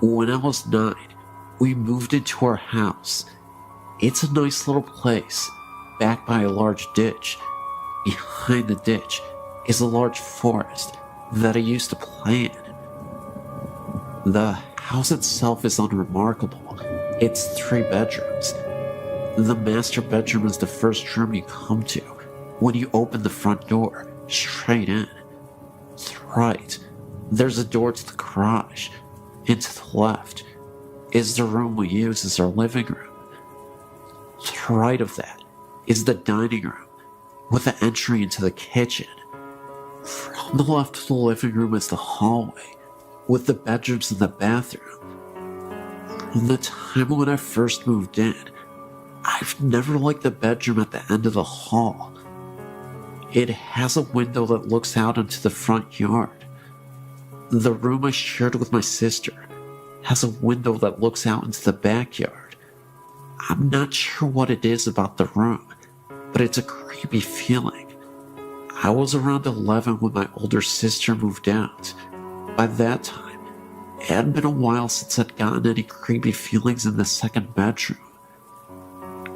When I was 9, we moved into our house. It's a nice little place, backed by a large ditch. Behind the ditch is a large forest that I used to play in. The house itself is unremarkable. It's 3 bedrooms. The master bedroom is the first room you come to when you open the front door, straight in. To the right, there's a door to the garage, and to the left is the room we use as our living room. To the right of that is the dining room, with the entry into the kitchen. From the left of the living room is the hallway, with the bedrooms and the bathroom. From the time when I first moved in, I've never liked the bedroom at the end of the hall. It has a window that looks out into the front yard. The room I shared with my sister has a window that looks out into the backyard. I'm not sure what it is about the room, but it's a creepy feeling. I was around 11 when my older sister moved out. By that time, it had been a while since I'd gotten any creepy feelings in the second bedroom.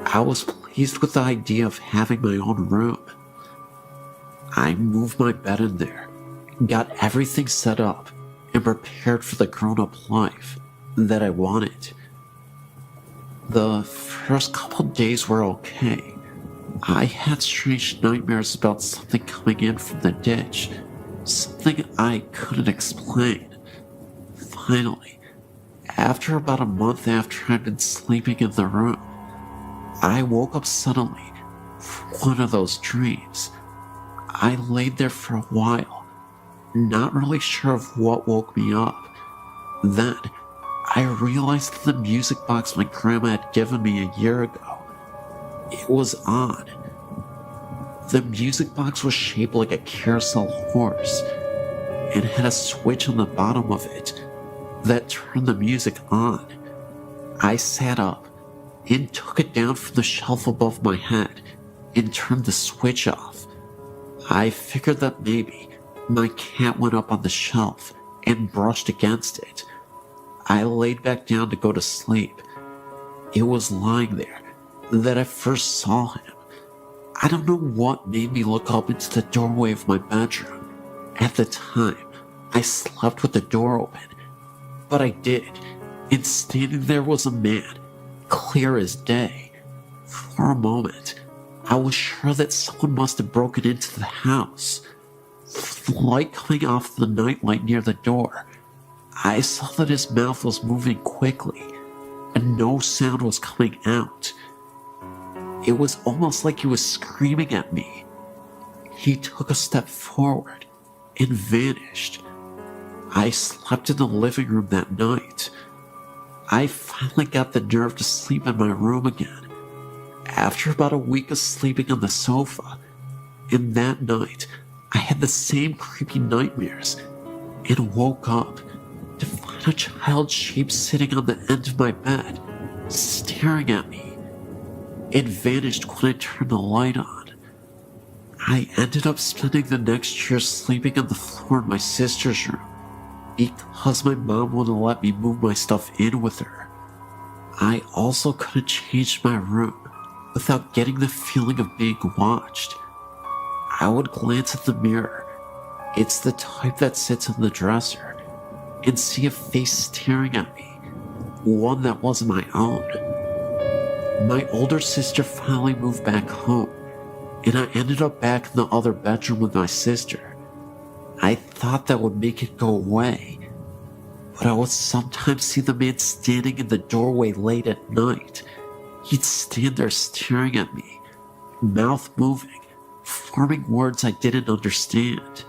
I was pleased with the idea of having my own room. I moved my bed in there, got everything set up, and prepared for the grown-up life that I wanted. The first couple days were okay. I had strange nightmares about something coming in from the ditch, something I couldn't explain. Finally, after about a month after I'd been sleeping in the room, I woke up suddenly from one of those dreams. I laid there for a while, not really sure of what woke me up. Then, I realized that the music box my grandma had given me a year ago, it was on. The music box was shaped like a carousel horse, and had a switch on the bottom of it that turned the music on. I sat up and took it down from the shelf above my head and turned the switch off. I figured that maybe my cat went up on the shelf and brushed against it. I laid back down to go to sleep. It was lying there that I first saw him. I don't know what made me look up into the doorway of my bedroom. At the time, I slept with the door open, but I did, and standing there was a man, clear as day. For a moment, I was sure that someone must have broken into the house. With the light coming off the nightlight near the door, I saw that his mouth was moving quickly, and no sound was coming out. It was almost like he was screaming at me. He took a step forward and vanished. I slept in the living room that night. I finally got the nerve to sleep in my room again, after about a week of sleeping on the sofa. And that night, I had the same creepy nightmares and woke up to find a child's shape sitting on the end of my bed, staring at me. It vanished when I turned the light on. I ended up spending the next year sleeping on the floor in my sister's room because my mom wouldn't let me move my stuff in with her. I also couldn't change my room without getting the feeling of being watched. I would glance at the mirror. It's the type that sits on the dresser, and see a face staring at me, one that wasn't my own. My older sister finally moved back home, and I ended up back in the other bedroom with my sister. I thought that would make it go away, but I would sometimes see the man standing in the doorway late at night. He'd stand there staring at me, mouth moving, forming words I didn't understand.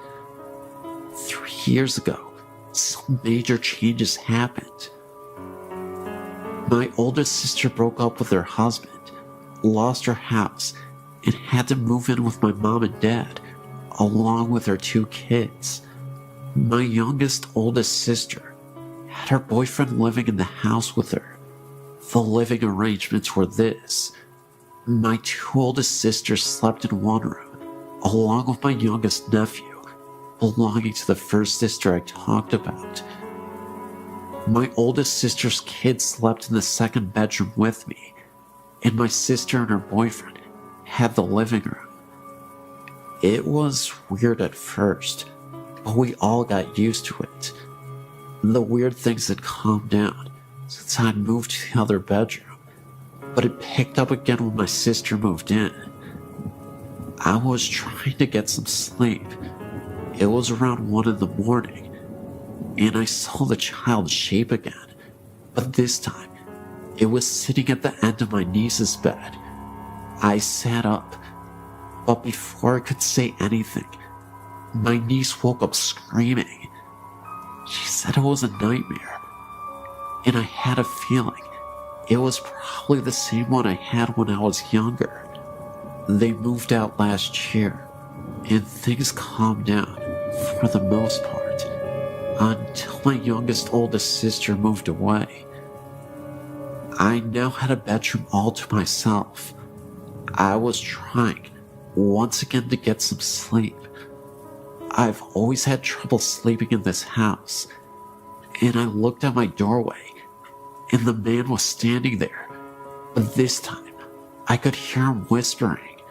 3 years ago, some major changes happened. My oldest sister broke up with her husband, lost her house, and had to move in with my mom and dad, along with her 2 kids. My oldest sister had her boyfriend living in the house with her. The living arrangements were this: my 2 oldest sisters slept in one room, along with my youngest nephew, belonging to the first sister I talked about. My oldest sister's kids slept in the second bedroom with me, and my sister and her boyfriend had the living room. It was weird at first, but we all got used to it. The weird things had calmed down since I'd moved to the other bedroom, but it picked up again when my sister moved in. I was trying to get some sleep. It was around 1 in the morning, and I saw the child's shape again, but this time, it was sitting at the end of my niece's bed. I sat up, but before I could say anything, my niece woke up screaming. She said it was a nightmare, and I had a feeling it was probably the same one I had when I was younger. They moved out last year, and things calmed down for the most part, until my oldest sister moved away. I now had a bedroom all to myself. I was trying once again to get some sleep. I've always had trouble sleeping in this house, and I looked at my doorway, and the man was standing there, but this time I could hear him whispering.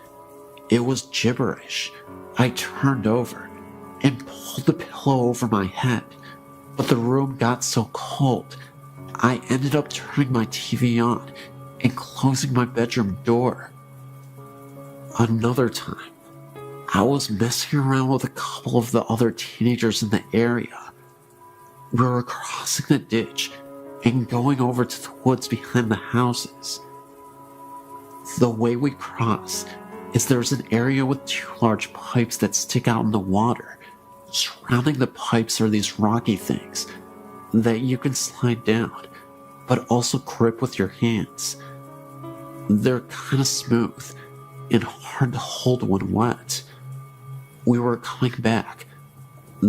It was gibberish. I turned over and pulled the pillow over my head, but the room got so cold, I ended up turning my TV on and closing my bedroom door. Another time, I was messing around with a couple of the other teenagers in the area. We were crossing the ditch and going over to the woods behind the houses. The way we cross is there's an area with 2 large pipes that stick out in the water. Surrounding the pipes are these rocky things that you can slide down, but also grip with your hands. They're kind of smooth and hard to hold when wet. We were coming back.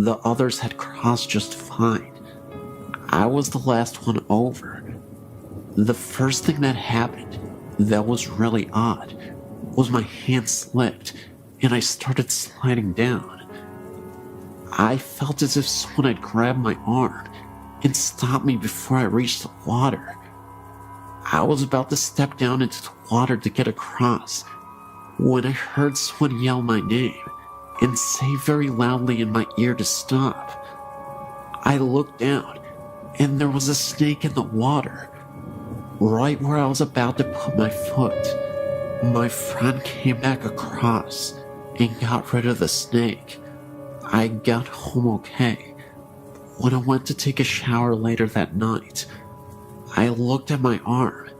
The others had crossed just fine. I was the last one over. The first thing that happened that was really odd was my hand slipped and I started sliding down. I felt as if someone had grabbed my arm and stopped me before I reached the water. I was about to step down into the water to get across when I heard someone yell my name and say very loudly in my ear to stop. I looked down and there was a snake in the water, right where I was about to put my foot. My friend came back across and got rid of the snake. I got home okay. When I went to take a shower later that night, I looked at my arm,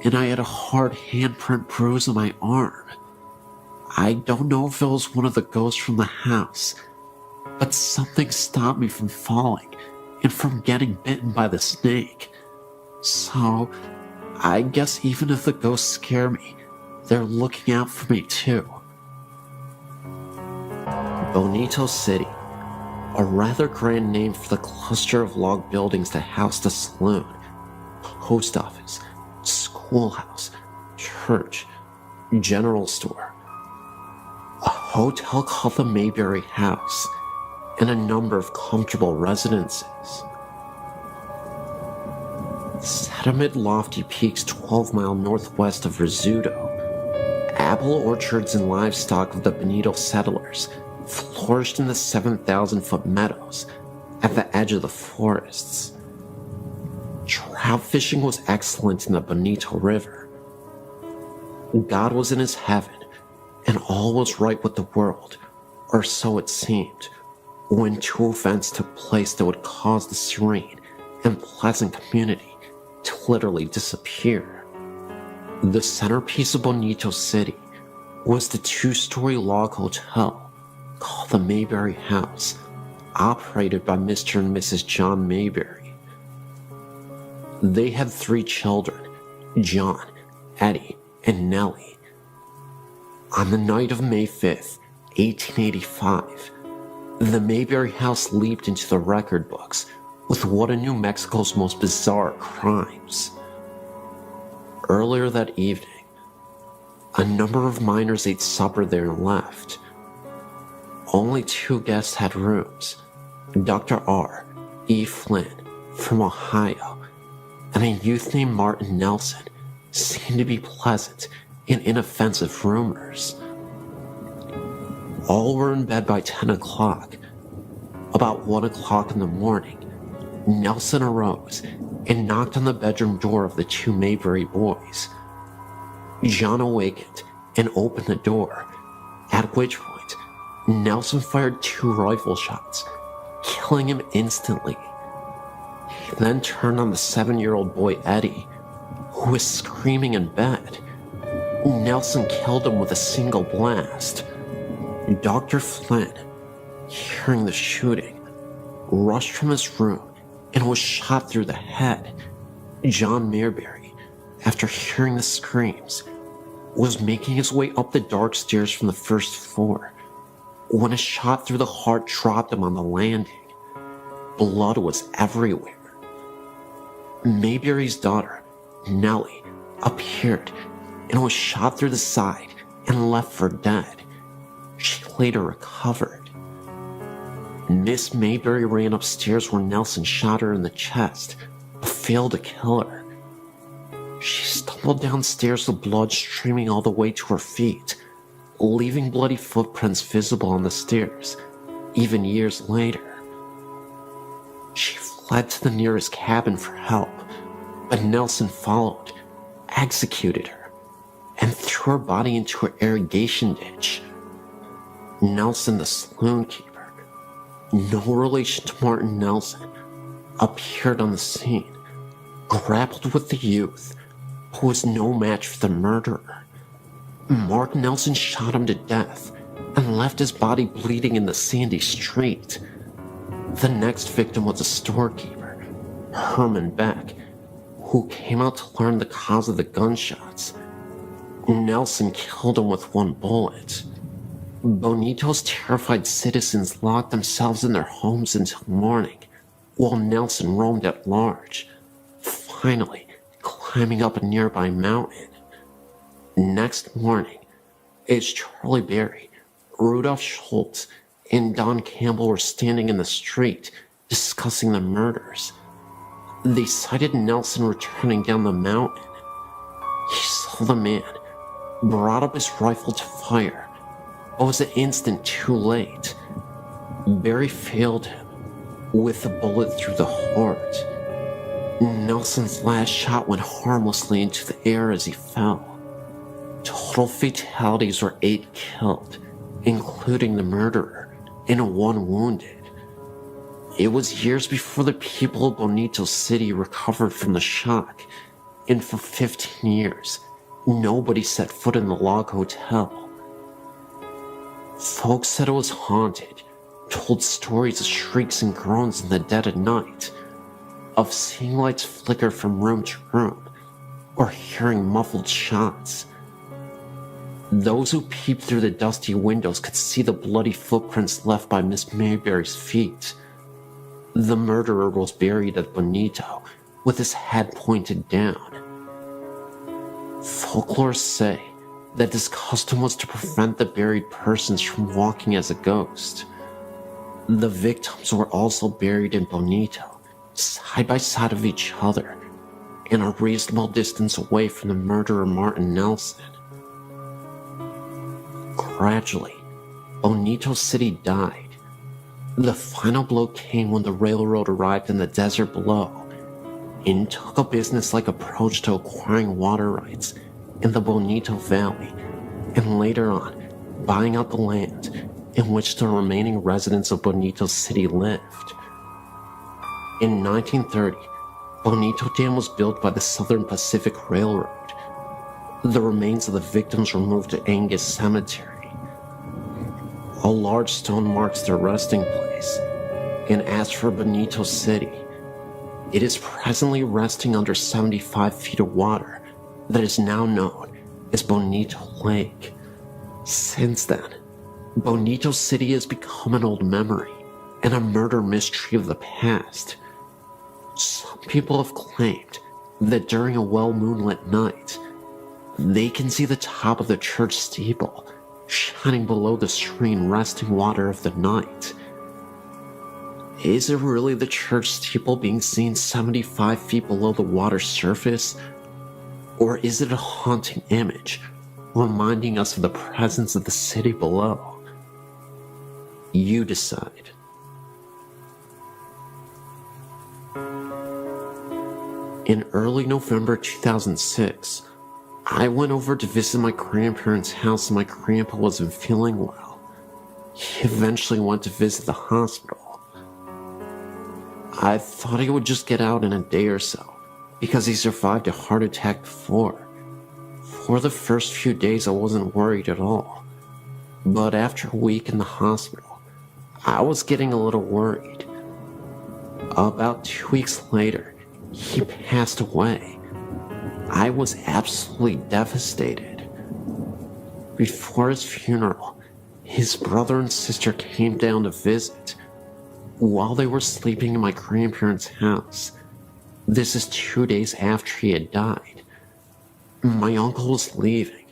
and I had a hard handprint bruise on my arm. I don't know if it was one of the ghosts from the house, but something stopped me from falling and from getting bitten by the snake. So, I guess even if the ghosts scare me, they're looking out for me too. Bonito City, a rather grand name for the cluster of log buildings that housed a saloon, post office, schoolhouse, church, general store, a hotel called the Mayberry House, and a number of comfortable residences. Set amid lofty peaks 12 miles northwest of Rizzuto, apple orchards and livestock of the Bonito settlers flourished in the 7,000-foot meadows at the edge of the forests. Trout fishing was excellent in the Bonito River. God was in his heaven, and all was right with the world, or so it seemed, when two events took place that would cause the serene and pleasant community to literally disappear. The centerpiece of Bonito City was the 2-story log hotel called the Mayberry House, operated by Mr. and Mrs. John Mayberry. They had 3 children, John, Eddie, and Nellie. On the night of May 5th, 1885, the Mayberry House leaped into the record books with one of New Mexico's most bizarre crimes. Earlier that evening, a number of miners ate supper there and left. Only 2 guests had rooms, Dr. R. E. Flynn from Ohio, and a youth named Martin Nelson seemed to be pleasant and inoffensive roomers. All were in bed by 10 o'clock. About 1 o'clock in the morning, Nelson arose and knocked on the bedroom door of the 2 Mayberry boys. John awakened and opened the door, at which point Nelson fired 2 rifle shots, killing him instantly. He then turned on the 7-year-old boy Eddie, who was screaming in bed. Nelson killed him with a single blast. Dr. Flynn, hearing the shooting, rushed from his room and was shot through the head. John Mayberry, after hearing the screams, was making his way up the dark stairs from the first floor when a shot through the heart dropped him on the landing. Blood was everywhere. Mayberry's daughter, Nellie, appeared and was shot through the side and left for dead. She later recovered. Miss Mayberry ran upstairs where Nelson shot her in the chest, but failed to kill her. She stumbled downstairs with blood streaming all the way to her feet, leaving bloody footprints visible on the stairs, even years later. She fled to the nearest cabin for help, but Nelson followed, executed her, and threw her body into an irrigation ditch. Nelson, the saloon keeper, no relation to Martin Nelson, appeared on the scene, grappled with the youth, who was no match for the murderer. Mark Nelson shot him to death and left his body bleeding in the sandy street. The next victim was a storekeeper, Herman Beck, who came out to learn the cause of the gunshots. Nelson killed him with 1 bullet. Bonito's terrified citizens locked themselves in their homes until morning, while Nelson roamed at large, finally climbing up a nearby mountain. Next morning, as Charlie Berry, Rudolph Schultz, and Don Campbell were standing in the street discussing the murders, they sighted Nelson returning down the mountain. He saw the man, brought up his rifle to fire, but was an instant too late. Berry failed him with a bullet through the heart. Nelson's last shot went harmlessly into the air as he fell. Total fatalities were 8 killed, including the murderer, and 1 wounded. It was years before the people of Bonito City recovered from the shock, and for 15 years, nobody set foot in the log hotel. Folks said it was haunted, told stories of shrieks and groans in the dead of night, of seeing lights flicker from room to room, or hearing muffled shots. Those who peeped through the dusty windows could see the bloody footprints left by Miss Mayberry's feet. The murderer was buried at Bonito, with his head pointed down. Folklorists say that this custom was to prevent the buried persons from walking as a ghost. The victims were also buried in Bonito, side by side of each other, and a reasonable distance away from the murderer Martin Nelson. Gradually, Bonito City died. The final blow came when the railroad arrived in the desert below and took a businesslike approach to acquiring water rights in the Bonito Valley, and later on, buying out the land in which the remaining residents of Bonito City lived. In 1930, Bonito Dam was built by the Southern Pacific Railroad. The remains of the victims were moved to Angus Cemetery. A large stone marks their resting place, and as for Bonito City, it is presently resting under 75 feet of water that is now known as Bonito Lake. Since then, Bonito City has become an old memory and a murder mystery of the past. Some people have claimed that during a well-moonlit night, they can see the top of the church steeple shining below the serene resting water of the night. Is it really the church steeple being seen 75 feet below the water's surface? Or is it a haunting image, reminding us of the presence of the city below? You decide. In early November 2006, I went over to visit my grandparents' house and my grandpa wasn't feeling well. He eventually went to visit the hospital. I thought he would just get out in a day or so, because he survived a heart attack before. For the first few days I wasn't worried at all. But after a week in the hospital, I was getting a little worried. About 2 weeks later, he passed away. I was absolutely devastated. Before his funeral, his brother and sister came down to visit. While they were sleeping in my grandparents' house, this is 2 days after he had died, my uncle was leaving.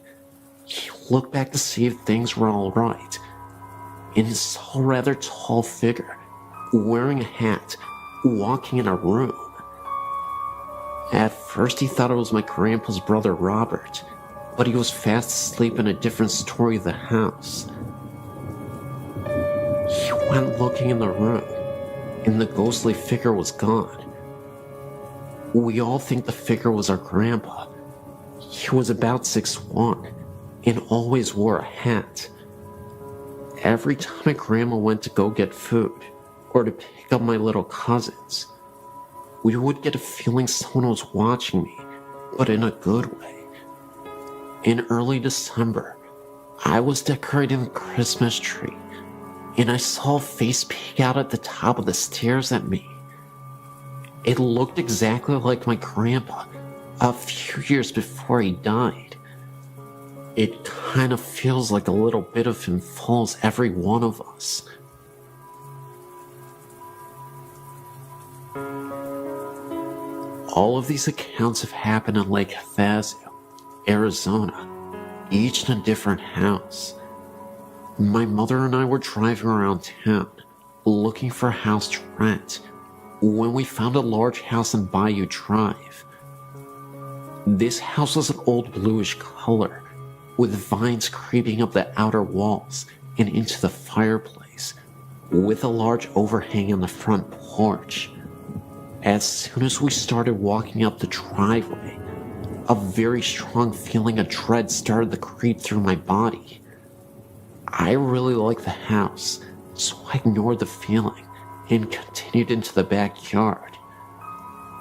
He looked back to see if things were all right, and saw a rather tall figure, wearing a hat, walking in a room. At first he thought it was my grandpa's brother Robert, but he was fast asleep in a different story of the house. He went looking in the room, and the ghostly figure was gone. We all think the figure was our grandpa. He was about 6'1", and always wore a hat. Every time my grandma went to go get food, or to pick up my little cousins, we would get a feeling someone was watching me, but in a good way. In early December, I was decorating the Christmas tree, and I saw a face peek out at the top of the stairs at me. It looked exactly like my grandpa a few years before he died. It kind of feels like a little bit of him follows every one of us. All of these accounts have happened in Lake Havasu, Arizona, each in a different house. My mother and I were driving around town, looking for a house to rent, when we found a large house on Bayou Drive. This house was an old bluish color, with vines creeping up the outer walls and into the fireplace, with a large overhang on the front porch. As soon as we started walking up the driveway, a very strong feeling of dread started to creep through my body. I really liked the house, so I ignored the feeling and continued into the backyard.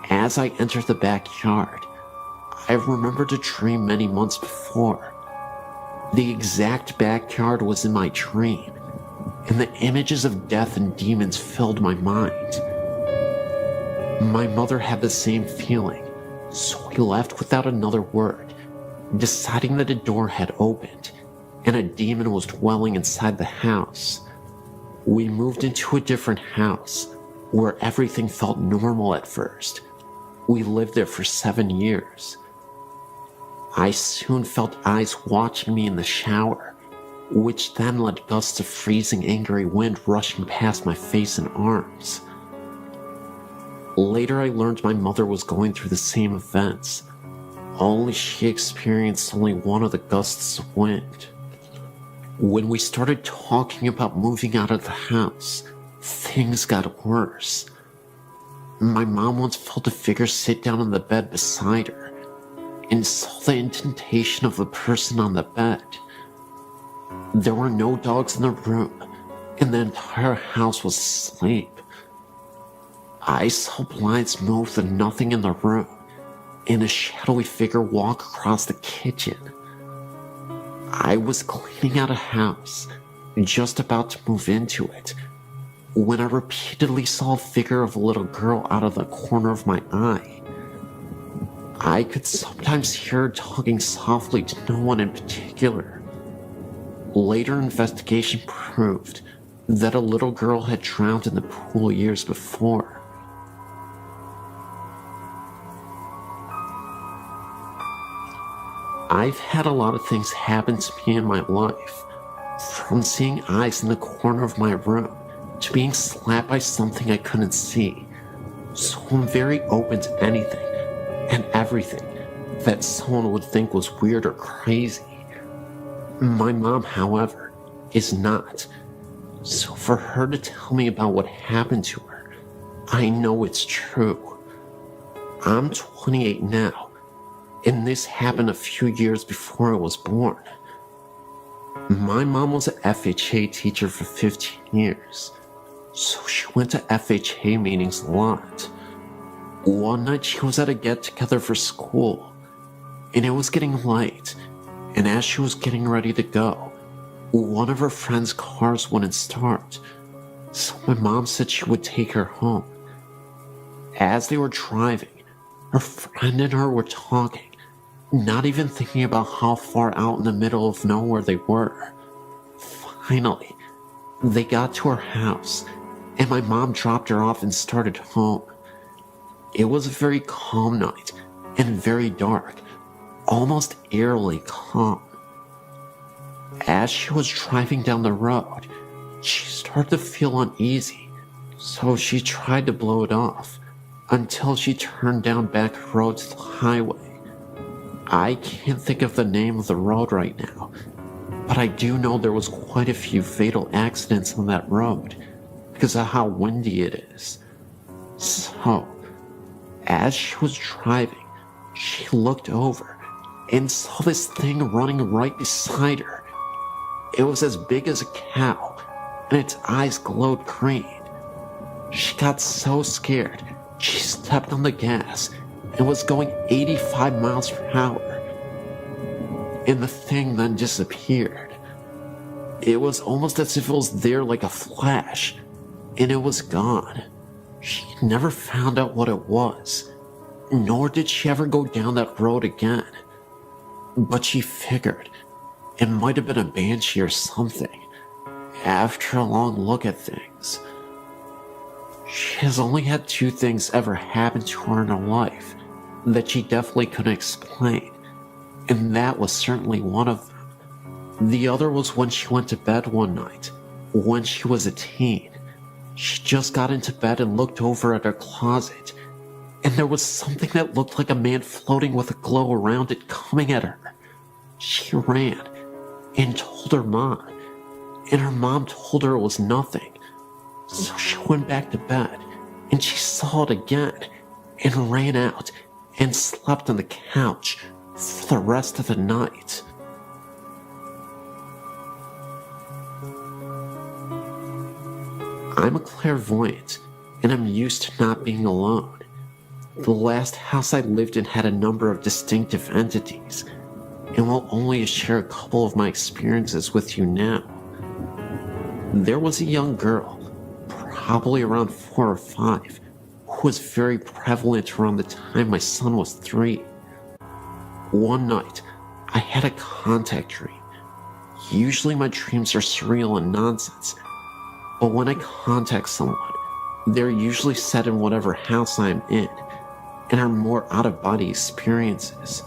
As I entered the backyard, I remembered a dream many months before. The exact backyard was in my dream, and the images of death and demons filled my mind. My mother had the same feeling, so we left without another word, deciding that a door had opened and a demon was dwelling inside the house. We moved into a different house, where everything felt normal at first. We lived there for 7 years. I soon felt eyes watching me in the shower, which then led gusts of freezing angry wind rushing past my face and arms. Later I learned my mother was going through the same events, only she experienced only one of the gusts of wind. When we started talking about moving out of the house, things got worse. My mom once felt a figure sit down on the bed beside her and saw the indentation of a person on the bed. There were no dogs in the room, and the entire house was asleep. I saw blinds move with nothing in the room, and a shadowy figure walk across the kitchen. I was cleaning out a house, just about to move into it, when I repeatedly saw a figure of a little girl out of the corner of my eye. I could sometimes hear her talking softly to no one in particular. Later investigation proved that a little girl had drowned in the pool years before. I've had a lot of things happen to me in my life, from seeing eyes in the corner of my room to being slapped by something I couldn't see, so I'm very open to anything and everything that someone would think was weird or crazy. My mom, however, is not, so for her to tell me about what happened to her, I know it's true. I'm 28 now, and this happened a few years before I was born. My mom was an FHA teacher for 15 years, so she went to FHA meetings a lot. One night she was at a get-together for school, and it was getting late, and as she was getting ready to go, one of her friend's cars wouldn't start, so my mom said she would take her home. As they were driving, her friend and her were talking, not even thinking about how far out in the middle of nowhere they were. Finally, they got to her house, and my mom dropped her off and started home. It was a very calm night, and very dark, almost eerily calm. As she was driving down the road, she started to feel uneasy, so she tried to blow it off, until she turned down back road to the highway. I can't think of the name of the road right now, but I do know there was quite a few fatal accidents on that road because of how windy it is. So, as she was driving, she looked over and saw this thing running right beside her. It was as big as a cow, and its eyes glowed green. She got so scared, she stepped on the gas and was going 85 miles per hour. And the thing then disappeared. It was almost as if it was there like a flash, and it was gone. She never found out what it was, nor did she ever go down that road again. But she figured it might have been a banshee or something. After a long look at things, she has only had 2 things ever happen to her in her life that she definitely couldn't explain, and that was certainly one of them. The other was when she went to bed one night, when she was a teen. She just got into bed and looked over at her closet, and there was something that looked like a man floating with a glow around it coming at her. She ran and told her mom, and her mom told her it was nothing. So she went back to bed, and she saw it again, and ran out and slept on the couch for the rest of the night. I'm a clairvoyant, and I'm used to not being alone. The last house I lived in had a number of distinctive entities, and will only share a couple of my experiences with you now. There was a young girl, probably around 4 or 5, who was very prevalent around the time my son was 3. One night, I had a contact dream. Usually my dreams are surreal and nonsense, but when I contact someone, they're usually set in whatever house I'm in, and are more out-of-body experiences.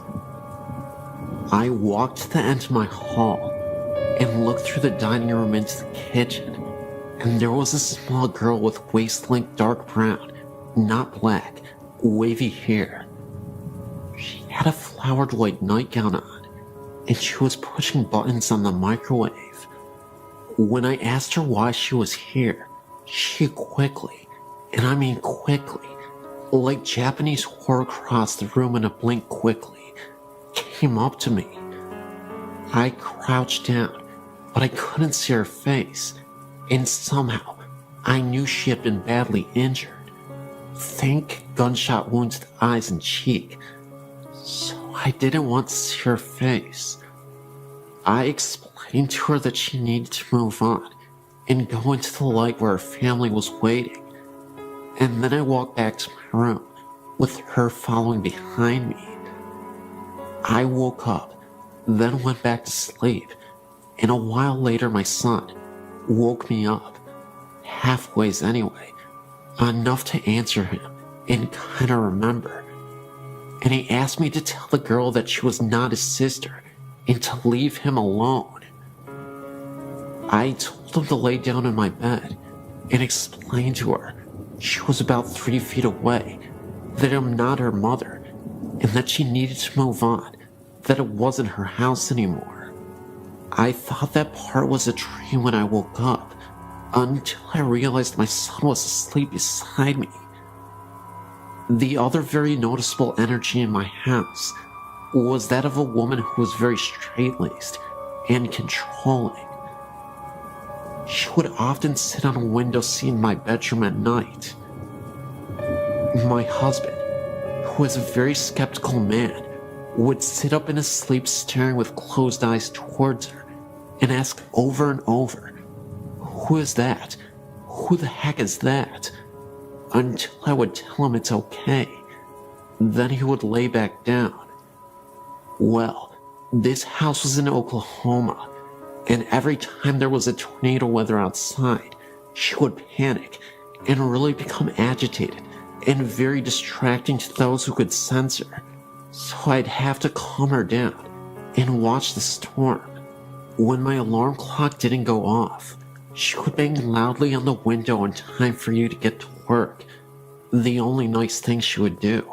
I walked to the end of my hall and looked through the dining room into the kitchen, and there was a small girl with waist-length dark brown, not black, wavy hair. She had a flowered white nightgown on, and she was pushing buttons on the microwave. When I asked her why she was here, she quickly, and I mean quickly, like Japanese horror across the room in a blink quickly, came up to me. I crouched down, but I couldn't see her face, and somehow I knew she had been badly injured. Think gunshot wounds to the eyes and cheek, so I didn't want to see her face. I explained to her that she needed to move on and go into the light where her family was waiting, and then I walked back to my room with her following behind me. I woke up, then went back to sleep, and a while later my son woke me up, halfways anyway, enough to answer him and kinda remember. And he asked me to tell the girl that she was not his sister and to leave him alone. I told him to lay down in my bed and explained to her she was about 3 feet away, that I'm not her mother, and that she needed to move on, that it wasn't her house anymore. I thought that part was a dream when I woke up, until I realized my son was asleep beside me. The other very noticeable energy in my house was that of a woman who was very straight-laced and controlling. She would often sit on a window seat in my bedroom at night. My husband, who was a very skeptical man, would sit up in his sleep staring with closed eyes towards her and ask over and over, "Who is that? Who the heck is that?" Until I would tell him it's okay. Then he would lay back down. Well, this house was in Oklahoma, and every time there was a tornado weather outside, she would panic and really become agitated and very distracting to those who could sense her. So I'd have to calm her down and watch the storm. When my alarm clock didn't go off, she would bang loudly on the window in time for you to get to work. The only nice thing she would do.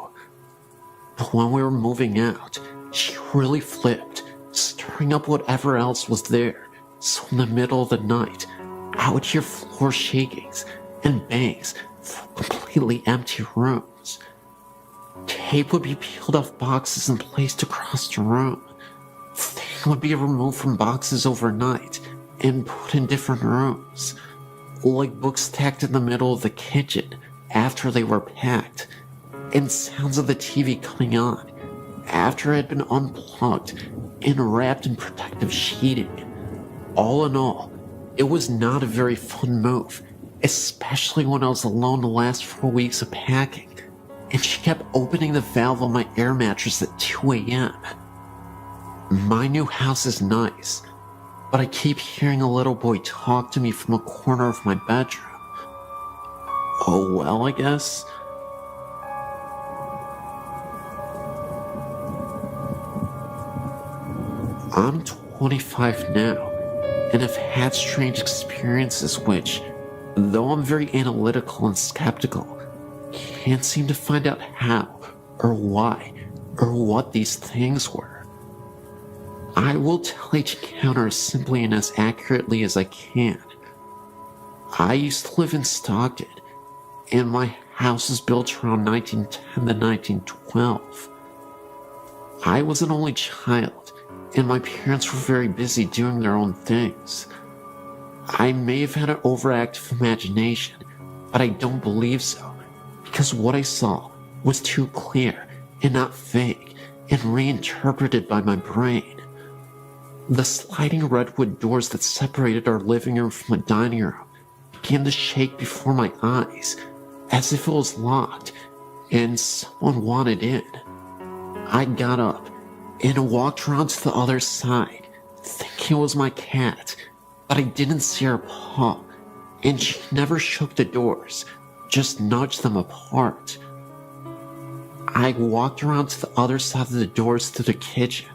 But when we were moving out, she really flipped, stirring up whatever else was there. So in the middle of the night, I would hear floor shakings and bangs from completely empty rooms. Tape would be peeled off boxes and placed across the room. Things would be removed from boxes overnight and put in different rooms, like books stacked in the middle of the kitchen after they were packed, and sounds of the TV coming on after it had been unplugged and wrapped in protective sheeting. All in all, it was not a very fun move, especially when I was alone the last 4 weeks of packing, and she kept opening the valve on my air mattress at 2 a.m. My new house is nice, but I keep hearing a little boy talk to me from a corner of my bedroom. Oh well, I guess. I'm 25 now, and have had strange experiences which, though I'm very analytical and skeptical, can't seem to find out how, or why, or what these things were. I will tell each encounter as simply and as accurately as I can. I used to live in Stockton, and my house was built around 1910 to 1912. I was an only child, and my parents were very busy doing their own things. I may have had an overactive imagination, but I don't believe so, because what I saw was too clear and not vague and reinterpreted by my brain. The sliding redwood doors that separated our living room from the dining room began to shake before my eyes, as if it was locked and someone wanted in. I got up and walked around to the other side, thinking it was my cat, but I didn't see her paw, and she never shook the doors, just nudged them apart. I walked around to the other side of the doors to the kitchen.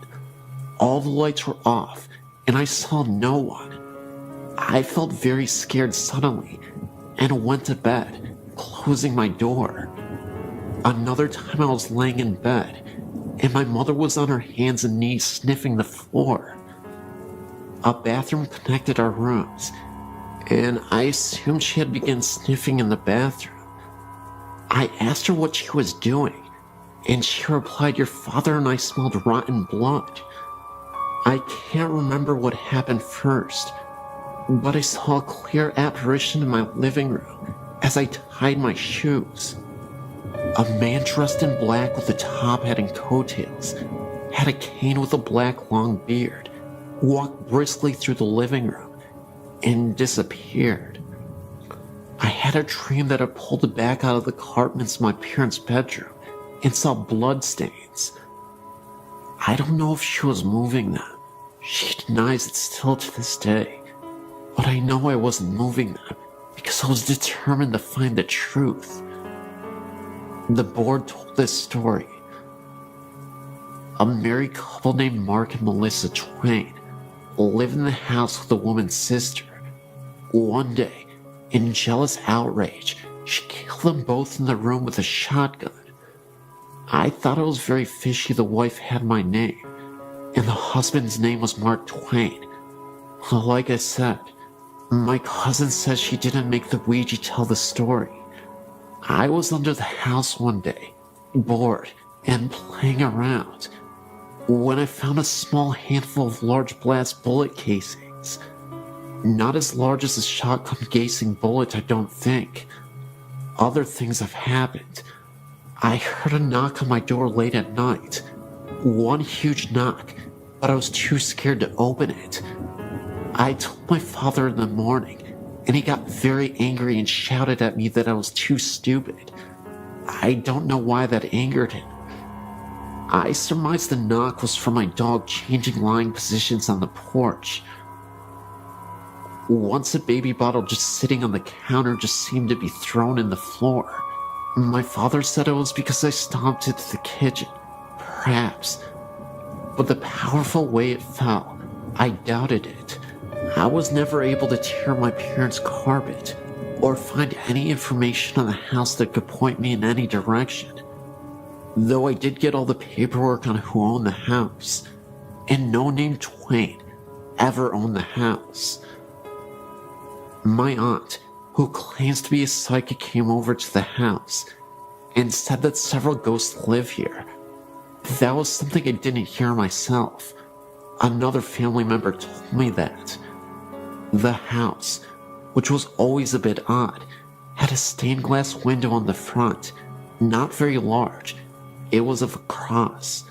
All the lights were off, and I saw no one. I felt very scared suddenly, and went to bed, closing my door. Another time I was laying in bed, and my mother was on her hands and knees sniffing the floor. A bathroom connected our rooms, and I assumed she had begun sniffing in the bathroom. I asked her what she was doing, and she replied, "Your father and I smelled rotten blood." I can't remember what happened first, but I saw a clear apparition in my living room as I tied my shoes. A man dressed in black with a top hat and coattails, had a cane with a black long beard, walked briskly through the living room, and disappeared. I had a dream that I pulled the back out of the carpets in my parents' bedroom and saw blood stains. I don't know if she was moving them. She denies it still to this day, but I know I wasn't moving them because I was determined to find the truth. The board told this story. A married couple named Mark and Melissa Twain lived in the house with a woman's sister. One day, in jealous outrage, she killed them both in the room with a shotgun. I thought it was very fishy the wife had my name, and the husband's name was Mark Twain. Like I said, my cousin says she didn't make the Ouija tell the story. I was under the house one day, bored and playing around, when I found a small handful of large blast bullet casings. Not as large as a shotgun casing bullet, I don't think. Other things have happened. I heard a knock on my door late at night. One huge knock, but I was too scared to open it. I told my father in the morning, and he got very angry and shouted at me that I was too stupid. I don't know why that angered him. I surmised the knock was from my dog changing lying positions on the porch. Once a baby bottle just sitting on the counter just seemed to be thrown in the floor. My father said it was because I stomped into the kitchen, perhaps. But the powerful way it fell, I doubted it. I was never able to tear my parents' carpet, or find any information on the house that could point me in any direction. Though I did get all the paperwork on who owned the house, and no name Twain ever owned the house. My aunt, who claims to be a psychic, came over to the house and said that several ghosts live here. That was something I didn't hear myself. Another family member told me that. The house, which was always a bit odd, had a stained glass window on the front, not very large. It was of a cross.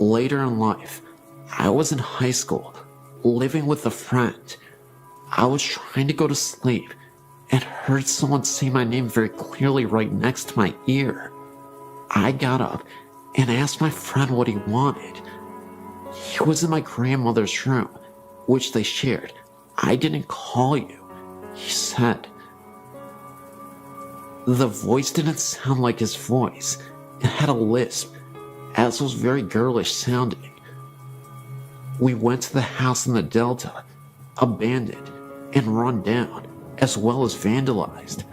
Later in life, I was in high school, living with a friend. I was trying to go to sleep and heard someone say my name very clearly right next to my ear. I got up and asked my friend what he wanted. He was in my grandmother's room, which they shared. "I didn't call you," he said. The voice didn't sound like his voice. It had a lisp, as was very girlish sounding. We went to the house in the Delta, abandoned and run down, as well as vandalized.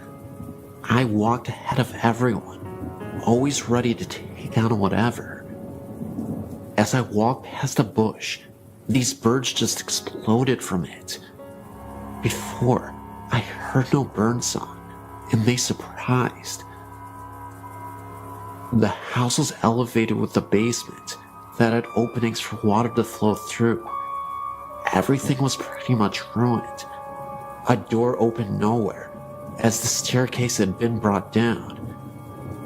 I walked ahead of everyone, always ready to take on whatever. As I walked past a bush, these birds just exploded from it. Before, I heard no bird song, and they surprised. The house was elevated with a basement that had openings for water to flow through. Everything was pretty much ruined. A door opened nowhere, as the staircase had been brought down.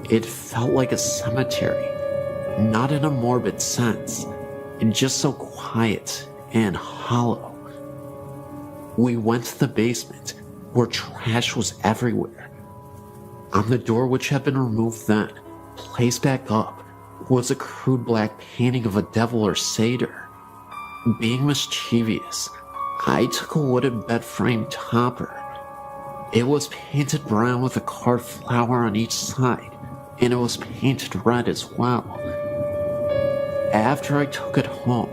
It felt like a cemetery, not in a morbid sense, just so quiet and hollow. We went to the basement, where trash was everywhere. On the door, which had been removed then, placed back up, was a crude black painting of a devil or satyr. Being mischievous, I took a wooden bed frame topper. It was painted brown with a carved flower on each side, and it was painted red as well. After I took it home,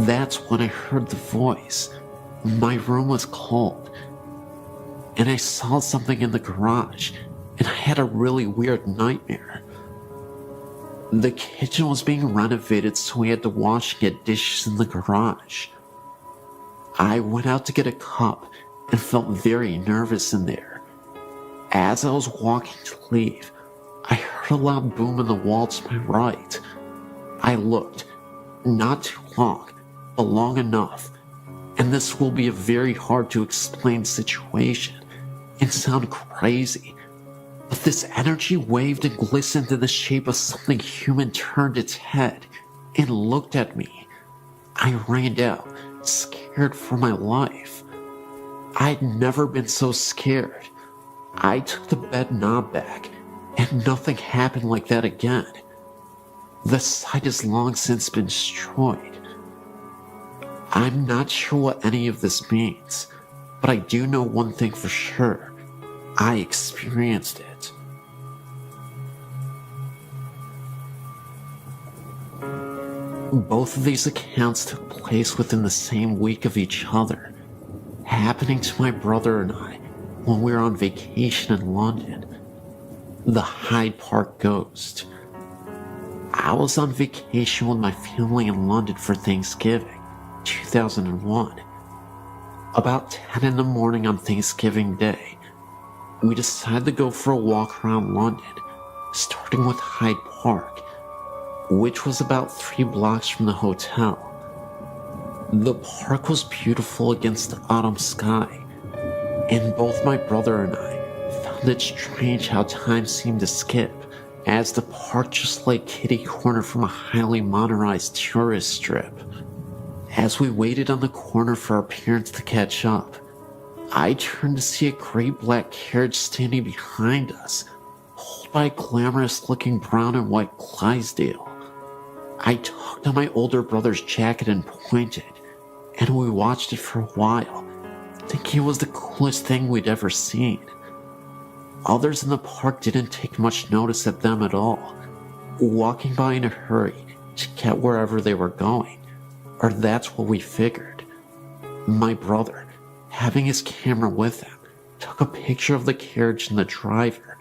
that's when I heard the voice. My room was cold, and I saw something in the garage, and I had a really weird nightmare. The kitchen was being renovated, so we had to wash and get dishes in the garage. I went out to get a cup and felt very nervous in there. As I was walking to leave, I heard a loud boom in the wall to my right. I looked, not too long, but long enough, and this will be a very hard to explain situation and sound crazy, but this energy waved and glistened in the shape of something human, turned its head and looked at me. I ran out, scared for my life. I'd never been so scared. I took the bed knob back, and nothing happened like that again. The site has long since been destroyed. I'm not sure what any of this means, but I do know one thing for sure. I experienced it. Both of these accounts took place within the same week of each other, happening to my brother and I when we were on vacation in London. The Hyde Park Ghost. I was on vacation with my family in London for Thanksgiving, 2001. About 10 in the morning on Thanksgiving Day, we decided to go for a walk around London, starting with Hyde Park, which was about 3 blocks from the hotel. The park was beautiful against the autumn sky, and both my brother and I found it strange how time seemed to skip, as the park just lay kitty corner from a highly modernized tourist strip. As we waited on the corner for our parents to catch up, I turned to see a great black carriage standing behind us, pulled by a glamorous-looking brown and white Clydesdale. I tugged on my older brother's jacket and pointed, and we watched it for a while, thinking it was the coolest thing we'd ever seen. Others in the park didn't take much notice of them at all, walking by in a hurry to get wherever they were going, or that's what we figured. My brother, having his camera with him, took a picture of the carriage and the driver,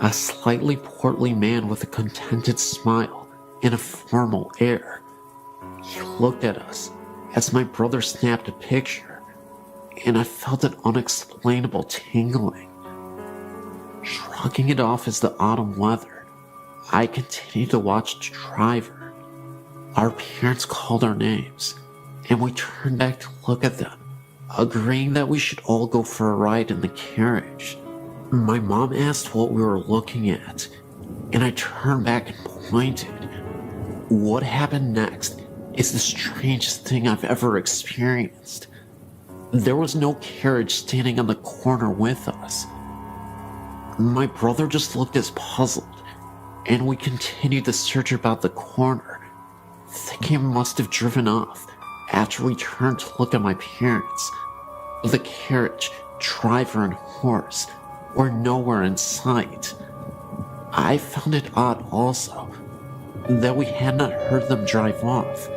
a slightly portly man with a contented smile and a formal air. He looked at us as my brother snapped a picture, and I felt an unexplainable tingling. Shrugging it off as the autumn weather, I continued to watch the driver. Our parents called our names, and we turned back to look at them, agreeing that we should all go for a ride in the carriage. My mom asked what we were looking at, and I turned back and pointed. What happened next is the strangest thing I've ever experienced. There was no carriage standing on the corner with us. My brother just looked as puzzled, and we continued the search about the corner, thinking it must have driven off After we turned to look at my parents, the carriage, driver, and horse were nowhere in sight. I found it odd also that we had not heard them drive off,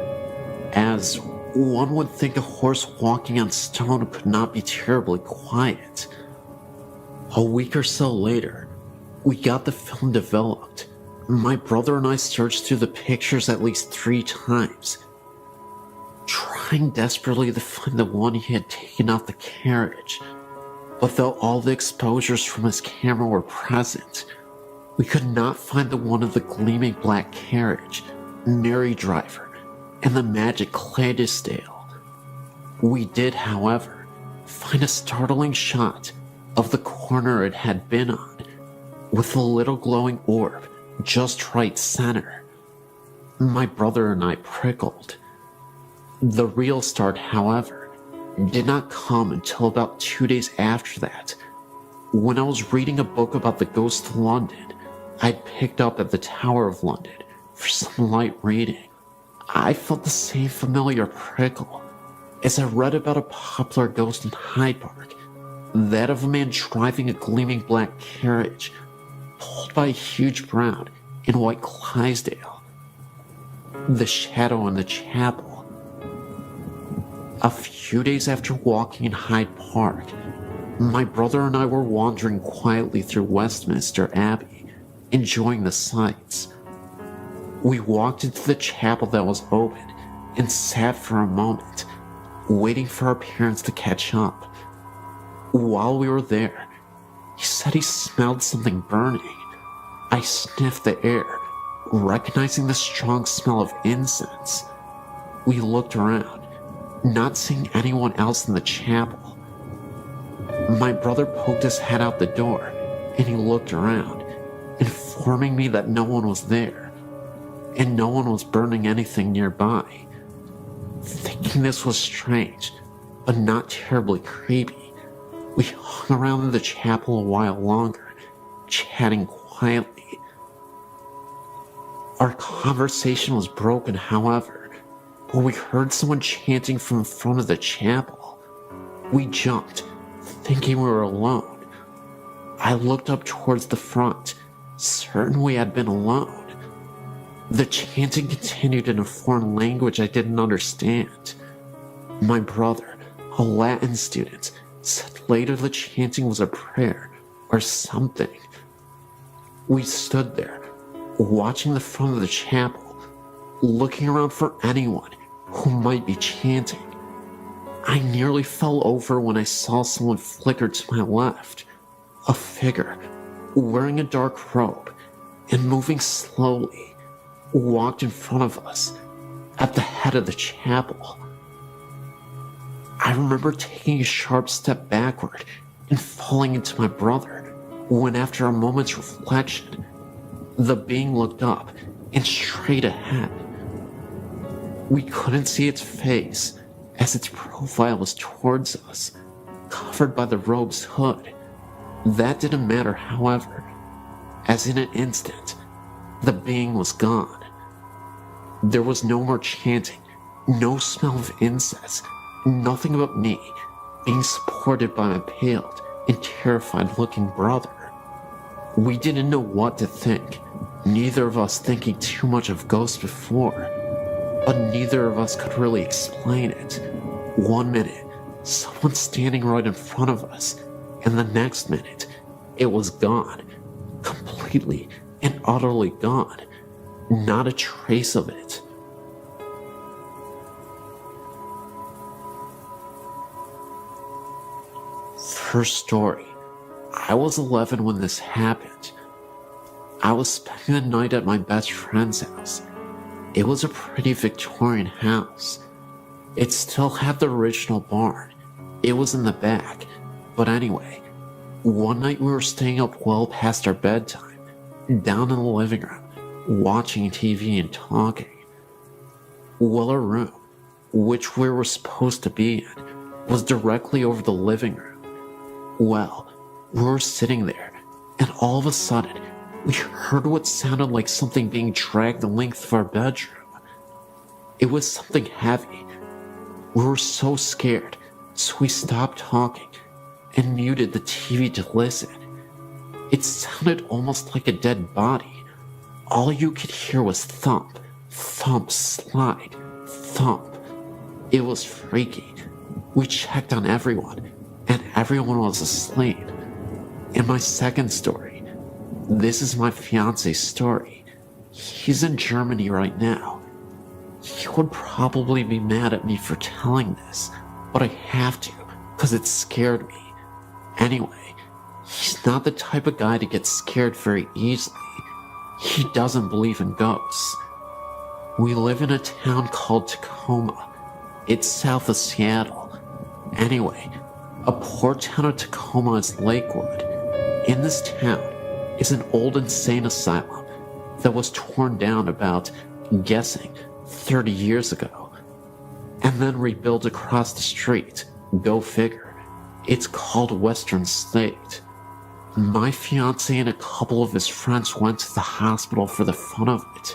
as one would think a horse walking on stone could not be terribly quiet. A week or so later, we got the film developed. My brother and I searched through the pictures at least 3 times, trying desperately to find the one he had taken off the carriage. But though all the exposures from his camera were present, we could not find the one of the gleaming black carriage, Mary driver, and the magic Clydesdale. We did, however, find a startling shot of the corner it had been on, with a little glowing orb just right center. My brother and I prickled. The real start, however, did not come until about 2 days after that, when I was reading a book about the ghost of London I'd picked up at the Tower of London for some light reading. I felt the same familiar prickle as I read about a popular ghost in Hyde Park, that of a man driving a gleaming black carriage pulled by a huge brown and white Clydesdale. The shadow in the chapel. A few days after walking in Hyde Park, my brother and I were wandering quietly through Westminster Abbey, enjoying the sights. We walked into the chapel that was open and sat for a moment, waiting for our parents to catch up. While we were there, he said he smelled something burning. I sniffed the air, recognizing the strong smell of incense. We looked around, not seeing anyone else in the chapel. My brother poked his head out the door, and he looked around, informing me that no one was there, and no one was burning anything nearby. Thinking this was strange, but not terribly creepy, we hung around in the chapel a while longer, chatting quietly. Our conversation was broken, however, when we heard someone chanting from in front of the chapel. We jumped, thinking we were alone. I looked up towards the front, certain we had been alone. The chanting continued in a foreign language I didn't understand. My brother, a Latin student, said later the chanting was a prayer or something. We stood there, watching the front of the chapel, looking around for anyone who might be chanting. I nearly fell over when I saw someone flicker to my left, a figure wearing a dark robe and moving slowly walked in front of us at the head of the chapel. I remember taking a sharp step backward and falling into my brother when, after a moment's reflection, the being looked up and straight ahead. We couldn't see its face as its profile was towards us, covered by the robe's hood. That didn't matter, however, as in an instant, the being was gone. There was no more chanting, no smell of incense, nothing but me being supported by my paled and terrified-looking brother. We didn't know what to think, neither of us thinking too much of ghosts before, but neither of us could really explain it. One minute, someone standing right in front of us, and the next minute, it was gone, completely and utterly gone. Not a trace of it. First story. I was 11 when this happened. I was spending the night at my best friend's house. It was a pretty Victorian house. It still had the original barn. It was in the back. But anyway, one night we were staying up well past our bedtime, down in the living room, watching TV and talking. Well, our room, which we were supposed to be in, was directly over the living room. Well, we were sitting there, and all of a sudden, we heard what sounded like something being dragged the length of our bedroom. It was something heavy, We were so scared, so we stopped talking and muted the TV to listen. It sounded almost like a dead body. All you could hear was thump, thump, slide, thump. It was freaky. We checked on everyone, and everyone was asleep. In my second story, this is my fiance's story. He's in Germany right now. He would probably be mad at me for telling this, but I have to, because it scared me. Anyway, he's not the type of guy to get scared very easily. He doesn't believe in ghosts. We live in a town called Tacoma. It's south of Seattle. Anyway, a poor town of Tacoma is Lakewood. In this town is an old insane asylum that was torn down about, guessing, 30 years ago, and then rebuilt across the street. Go figure. It's called Western State. My fiance and a couple of his friends went to the hospital for the fun of it.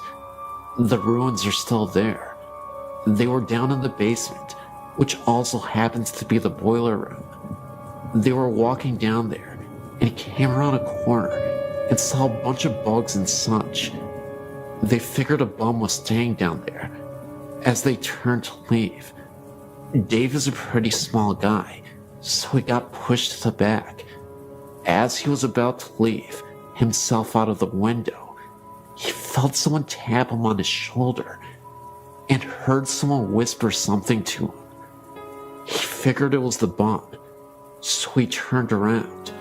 The ruins are still there. They were down in the basement, which also happens to be the boiler room. They were walking down there and came around a corner and saw a bunch of bugs and such. They figured a bum was staying down there. As they turned to leave, Dave is a pretty small guy, so he got pushed to the back. As he was about to leave himself out of the window, he felt someone tap him on his shoulder and heard someone whisper something to him. He figured it was the bum, so he turned around,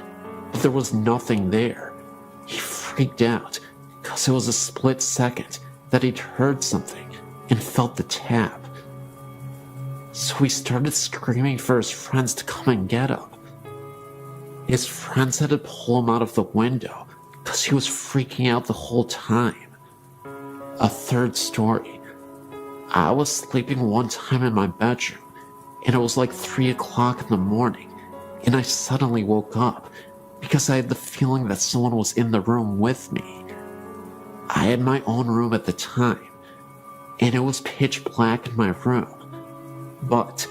but there was nothing there. He freaked out because it was a split second that he'd heard something and felt the tap. So he started screaming for his friends to come and get him. His friends had to pull him out of the window because he was freaking out the whole time. A third story. I was sleeping one time in my bedroom, and it was like 3 o'clock in the morning, and I suddenly woke up because I had the feeling that someone was in the room with me. I had my own room at the time, and it was pitch black in my room. But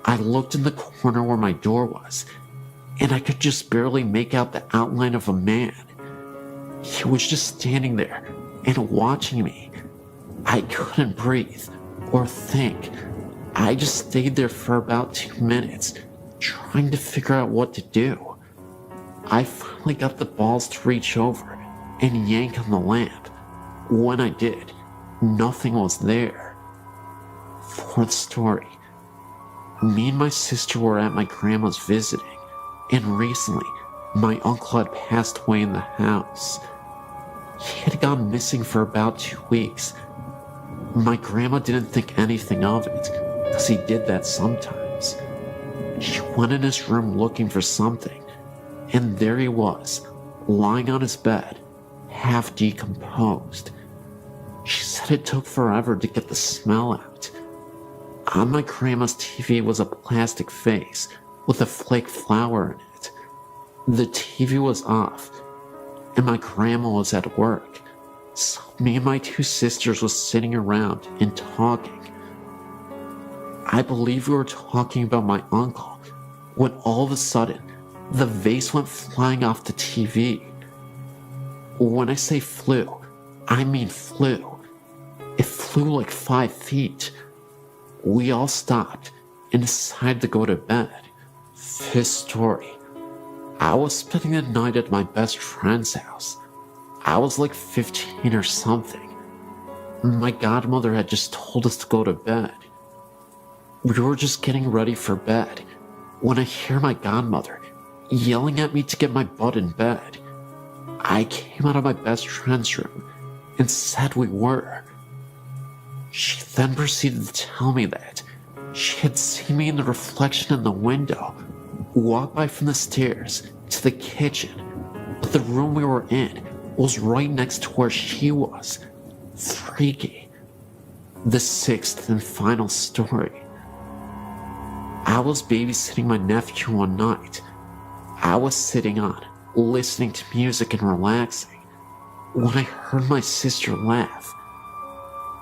I looked in the corner where my door was, and I could just barely make out the outline of a man. He was just standing there and watching me. I couldn't breathe or think. I just stayed there for about 2 minutes, trying to figure out what to do. I finally got the balls to reach over and yank on the lamp. When I did, nothing was there. Fourth story. Me and my sister were at my grandma's visiting, and recently, my uncle had passed away in the house. He had gone missing for about 2 weeks. My grandma didn't think anything of it, because he did that sometimes. She went in his room looking for something, and there he was, lying on his bed, half decomposed. She said it took forever to get the smell out. On my grandma's TV was a plastic face with a flake flower in it. The TV was off, and my grandma was at work, so me and my 2 sisters was sitting around and talking. I believe we were talking about my uncle when all of a sudden the vase went flying off the TV. When I say flew, I mean flew. It flew like 5 feet. We all stopped and decided to go to bed. Fifth story. I was spending the night at my best friend's house. I was like 15 or something. My godmother had just told us to go to bed. We were just getting ready for bed when I hear my godmother yelling at me to get my butt in bed. I came out of my best friend's room and said we were. She then proceeded to tell me that she had seen me in the reflection in the window walk by from the stairs to the kitchen, but the room we were in was right next to where she was. Freaky. The sixth and final story. I was babysitting my nephew one night. I was sitting on, listening to music and relaxing, when I heard my sister laugh.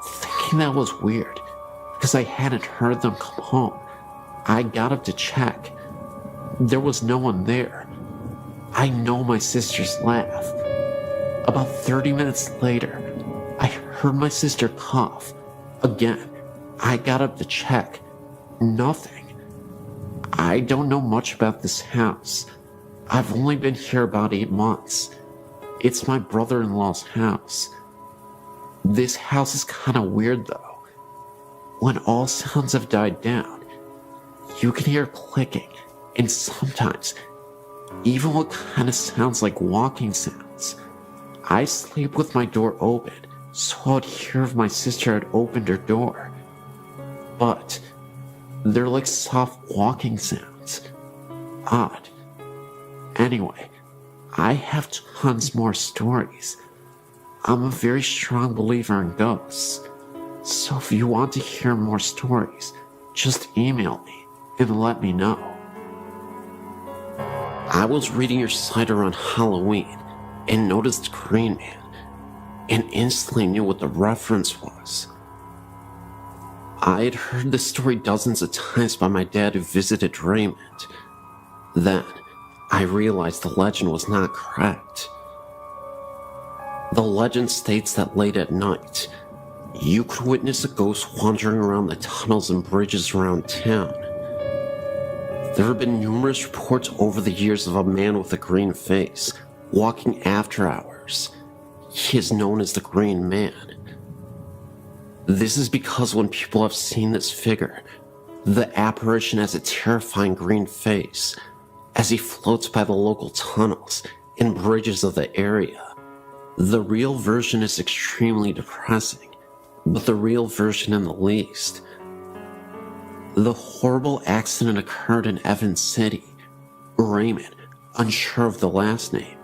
Thinking that was weird, because I hadn't heard them come home. I got up to check. There was no one there. I know my sister's laugh. About 30 minutes later, I heard my sister cough. Again, I got up to check. Nothing. I don't know much about this house. I've only been here about 8 months. It's my brother-in-law's house. This house is kinda weird though. When all sounds have died down, you can hear clicking, and sometimes even what kinda sounds like walking sounds. I sleep with my door open, so I'd hear if my sister had opened her door. But they're like soft walking sounds. Odd. Anyway, I have tons more stories. I'm a very strong believer in ghosts. So if you want to hear more stories, just email me and let me know. I was reading your site around Halloween and noticed Green Man, and instantly knew what the reference was. I had heard this story dozens of times by my dad who visited Raymond. Then, I realized the legend was not correct. The legend states that late at night, you could witness a ghost wandering around the tunnels and bridges around town. There have been numerous reports over the years of a man with a green face walking after hours. He is known as the Green Man. This is because when people have seen this figure, the apparition has a terrifying green face as he floats by the local tunnels and bridges of the area. The real version is extremely depressing, but the real version in the least. The horrible accident occurred in Evans City. Raymond, unsure of the last name,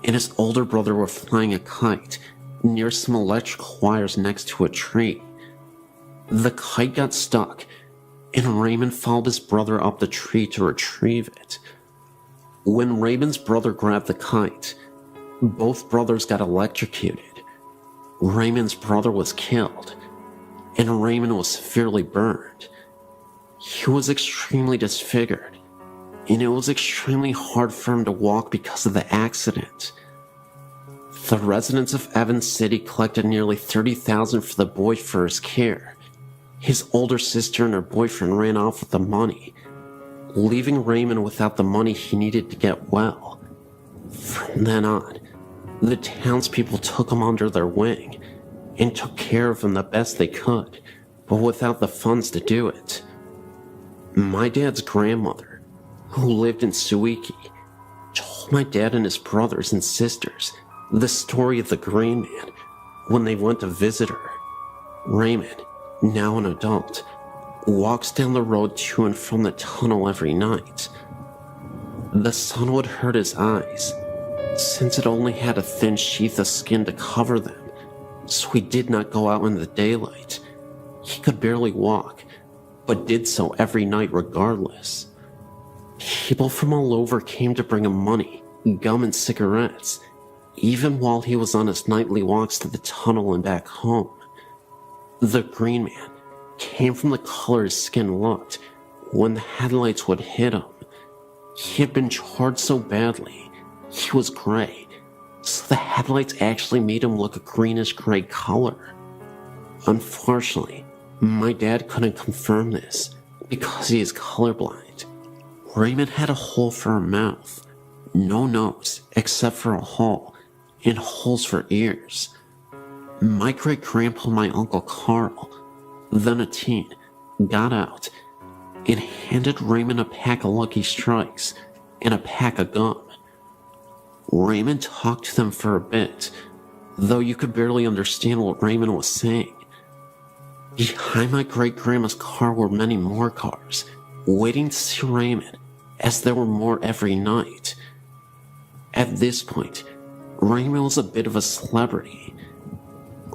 and his older brother were flying a kite near some electrical wires next to a tree. The kite got stuck, and Raymond followed his brother up the tree to retrieve it. When Raymond's brother grabbed the kite, both brothers got electrocuted. Raymond's brother was killed, and Raymond was severely burned. He was extremely disfigured, and it was extremely hard for him to walk because of the accident. The residents of Evans City collected nearly $30,000 for the boy for his care. His older sister and her boyfriend ran off with the money, leaving Raymond without the money he needed to get well. From then on, the townspeople took him under their wing and took care of him the best they could, but without the funds to do it. My dad's grandmother, who lived in Suiki, told my dad and his brothers and sisters the story of the Green Man when they went to visit her. Raymond, now an adult, walks down the road to and from the tunnel every night. The sun would hurt his eyes, since it only had a thin sheath of skin to cover them, so he did not go out in the daylight. He could barely walk, but did so every night regardless. People from all over came to bring him money, gum, and cigarettes, even while he was on his nightly walks to the tunnel and back home. The Green Man came from the color his skin looked when the headlights would hit him. He had been charred so badly, he was gray, so the headlights actually made him look a greenish-gray color. Unfortunately, my dad couldn't confirm this because he is colorblind. Raymond had a hole for a mouth, no nose except for a hole, and holes for ears. My great-grandpa and my Uncle Carl, then a teen, got out and handed Raymond a pack of Lucky Strikes and a pack of gum. Raymond talked to them for a bit, though you could barely understand what Raymond was saying. Behind my great-grandma's car were many more cars, waiting to see Raymond, as there were more every night. At this point, Raymond was a bit of a celebrity.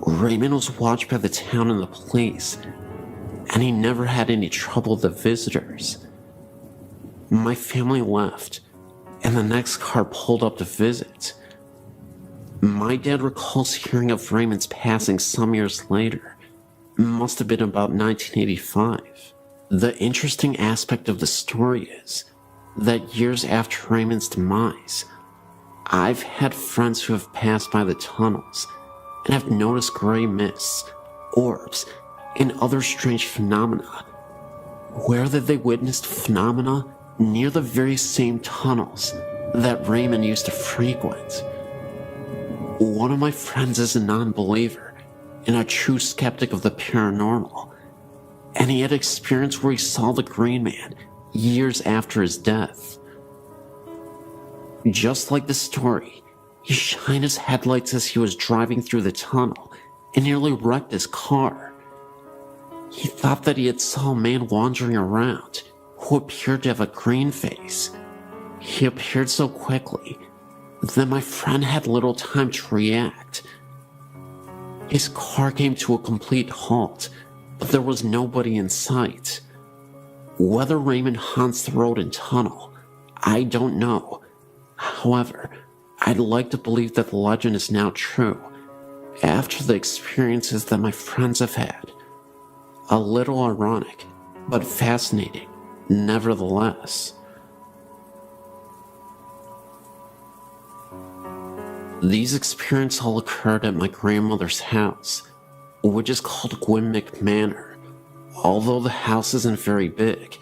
Raymond was watched by the town and the police, and he never had any trouble with the visitors. My family left, and the next car pulled up to visit. My dad recalls hearing of Raymond's passing some years later. Must have been about 1985. The interesting aspect of the story is that years after Raymond's demise, I've had friends who have passed by the tunnels and have noticed gray mists, orbs, and other strange phenomena. Whether they witnessed phenomena near the very same tunnels that Raymond used to frequent. One of my friends is a non-believer and a true skeptic of the paranormal, and he had experience where he saw the Green Man years after his death. Just like the story, he shined his headlights as he was driving through the tunnel and nearly wrecked his car. He thought that he had saw a man wandering around who appeared to have a green face. He appeared so quickly that my friend had little time to react. His car came to a complete halt, but there was nobody in sight. Whether Raymond haunts the road and tunnel, I don't know. However, I'd like to believe that the legend is now true, after the experiences that my friends have had. A little ironic, but fascinating, nevertheless. These experiences all occurred at my grandmother's house, which is called Gwynmick Manor. Although the house isn't very big,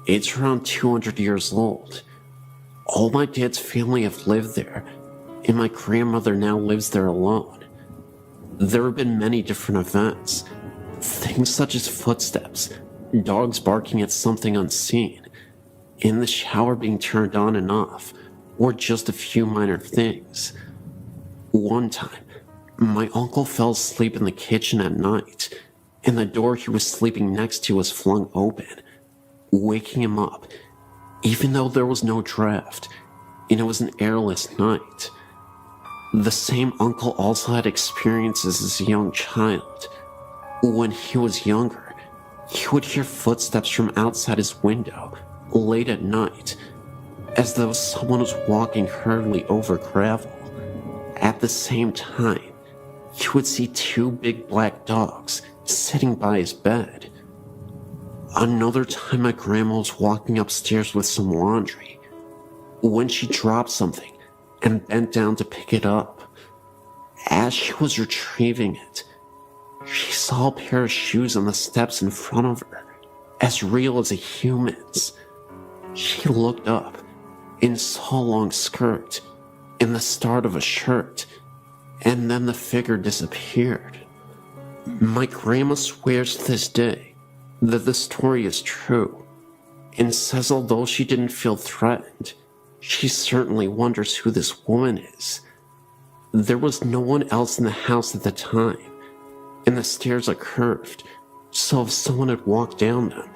it's around 200 years old. All my dad's family have lived there, and my grandmother now lives there alone. There have been many different events, things such as footsteps, dogs barking at something unseen, and the shower being turned on and off, or just a few minor things. One time, my uncle fell asleep in the kitchen at night, and the door he was sleeping next to was flung open, waking him up, even though there was no draft, and it was an airless night. The same uncle also had experiences as a young child. When he was younger, he would hear footsteps from outside his window late at night, as though someone was walking hurriedly over gravel. At the same time, he would see two big black dogs sitting by his bed. Another time, my grandma was walking upstairs with some laundry when she dropped something and bent down to pick it up. As she was retrieving it, she saw a pair of shoes on the steps in front of her, as real as a human's. She looked up and saw a long skirt and the start of a shirt, and then the figure disappeared. My grandma swears to this day that the story is true, and says although she didn't feel threatened, she certainly wonders who this woman is. There was no one else in the house at the time, and the stairs are curved, so if someone had walked down them,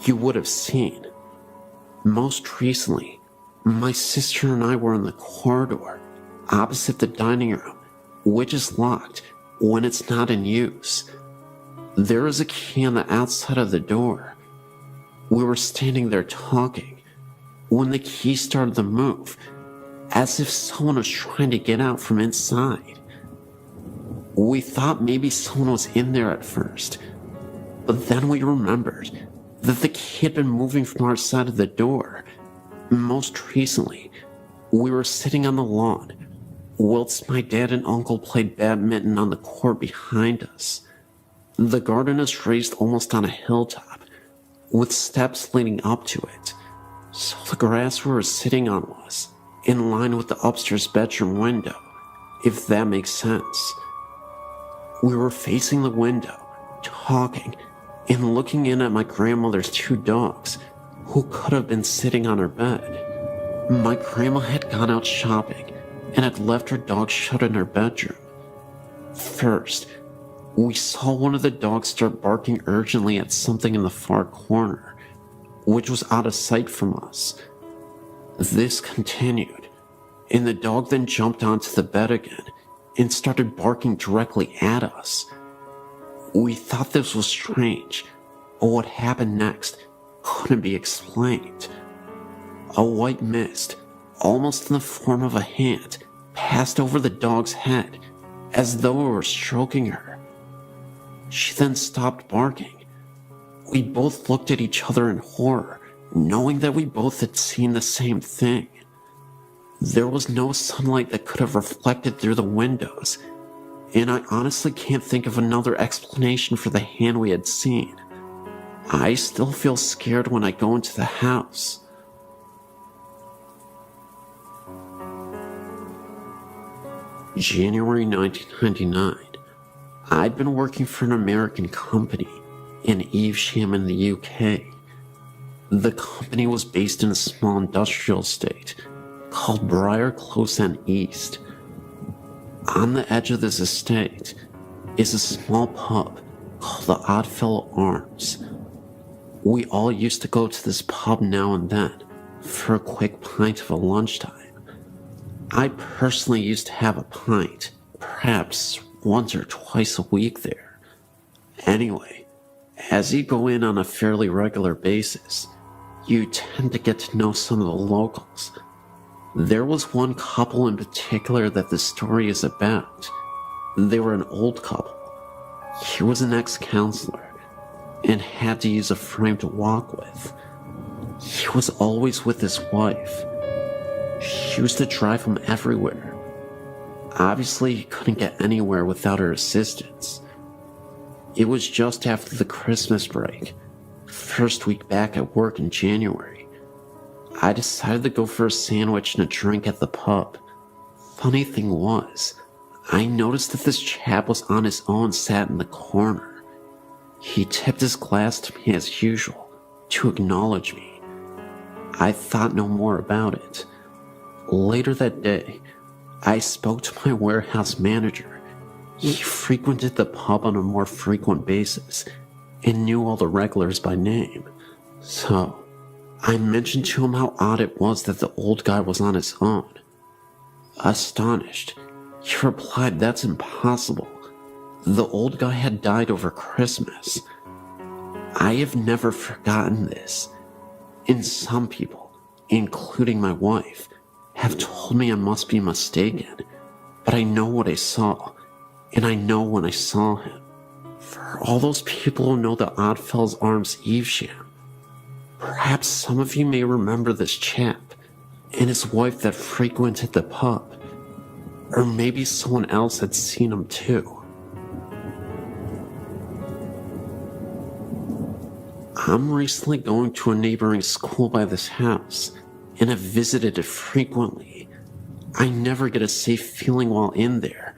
you would have seen. Most recently, my sister and I were in the corridor opposite the dining room, which is locked when it's not in use. There is a key on the outside of the door. We were standing there talking when the key started to move, as if someone was trying to get out from inside. We thought maybe someone was in there at first, but then we remembered that the key had been moving from our side of the door. Most recently, we were sitting on the lawn whilst my dad and uncle played badminton on the court behind us. The garden is raised almost on a hilltop, with steps leading up to it, so the grass we were sitting on was in line with the upstairs bedroom window, if that makes sense. We were facing the window, talking, and looking in at my grandmother's two dogs, who could have been sitting on her bed. My grandma had gone out shopping and had left her dog shut in her bedroom. First, we saw one of the dogs start barking urgently at something in the far corner, which was out of sight from us. This continued, and the dog then jumped onto the bed again and started barking directly at us. We thought this was strange, but what happened next couldn't be explained. A white mist, almost in the form of a hand, passed over the dog's head, as though it were stroking her. She then stopped barking. We both looked at each other in horror, knowing that we both had seen the same thing. There was no sunlight that could have reflected through the windows, and I honestly can't think of another explanation for the hand we had seen. I still feel scared when I go into the house. January 1999. I'd been working for an American company in Evesham in the UK. The company was based in a small industrial estate called Briar Close End East. On the edge of this estate is a small pub called the Oddfellow Arms. We all used to go to this pub now and then for a quick pint of a lunchtime. I personally used to have a pint, perhaps once or twice a week there. Anyway, as you go in on a fairly regular basis, you tend to get to know some of the locals. There was one couple in particular that the story is about. They were an old couple. He was an ex-counselor and had to use a frame to walk with. He was always with his wife. She used to drive him everywhere. Obviously, he couldn't get anywhere without her assistance. It was just after the Christmas break, first week back at work in January. I decided to go for a sandwich and a drink at the pub. Funny thing was, I noticed that this chap was on his own, sat in the corner. He tipped his glass to me as usual, to acknowledge me. I thought no more about it. Later that day, I spoke to my warehouse manager. He frequented the pub on a more frequent basis and knew all the regulars by name. So, I mentioned to him how odd it was that the old guy was on his own. Astonished, he replied, "That's impossible. The old guy had died over Christmas." I have never forgotten this, and some people, including my wife, have told me I must be mistaken, but I know what I saw, and I know when I saw him. For all those people who know the Oddfellows Arms Evesham, perhaps some of you may remember this chap and his wife that frequented the pub, or maybe someone else had seen him too. I'm recently going to a neighboring school by this house, and have visited it frequently. I never get a safe feeling while in there,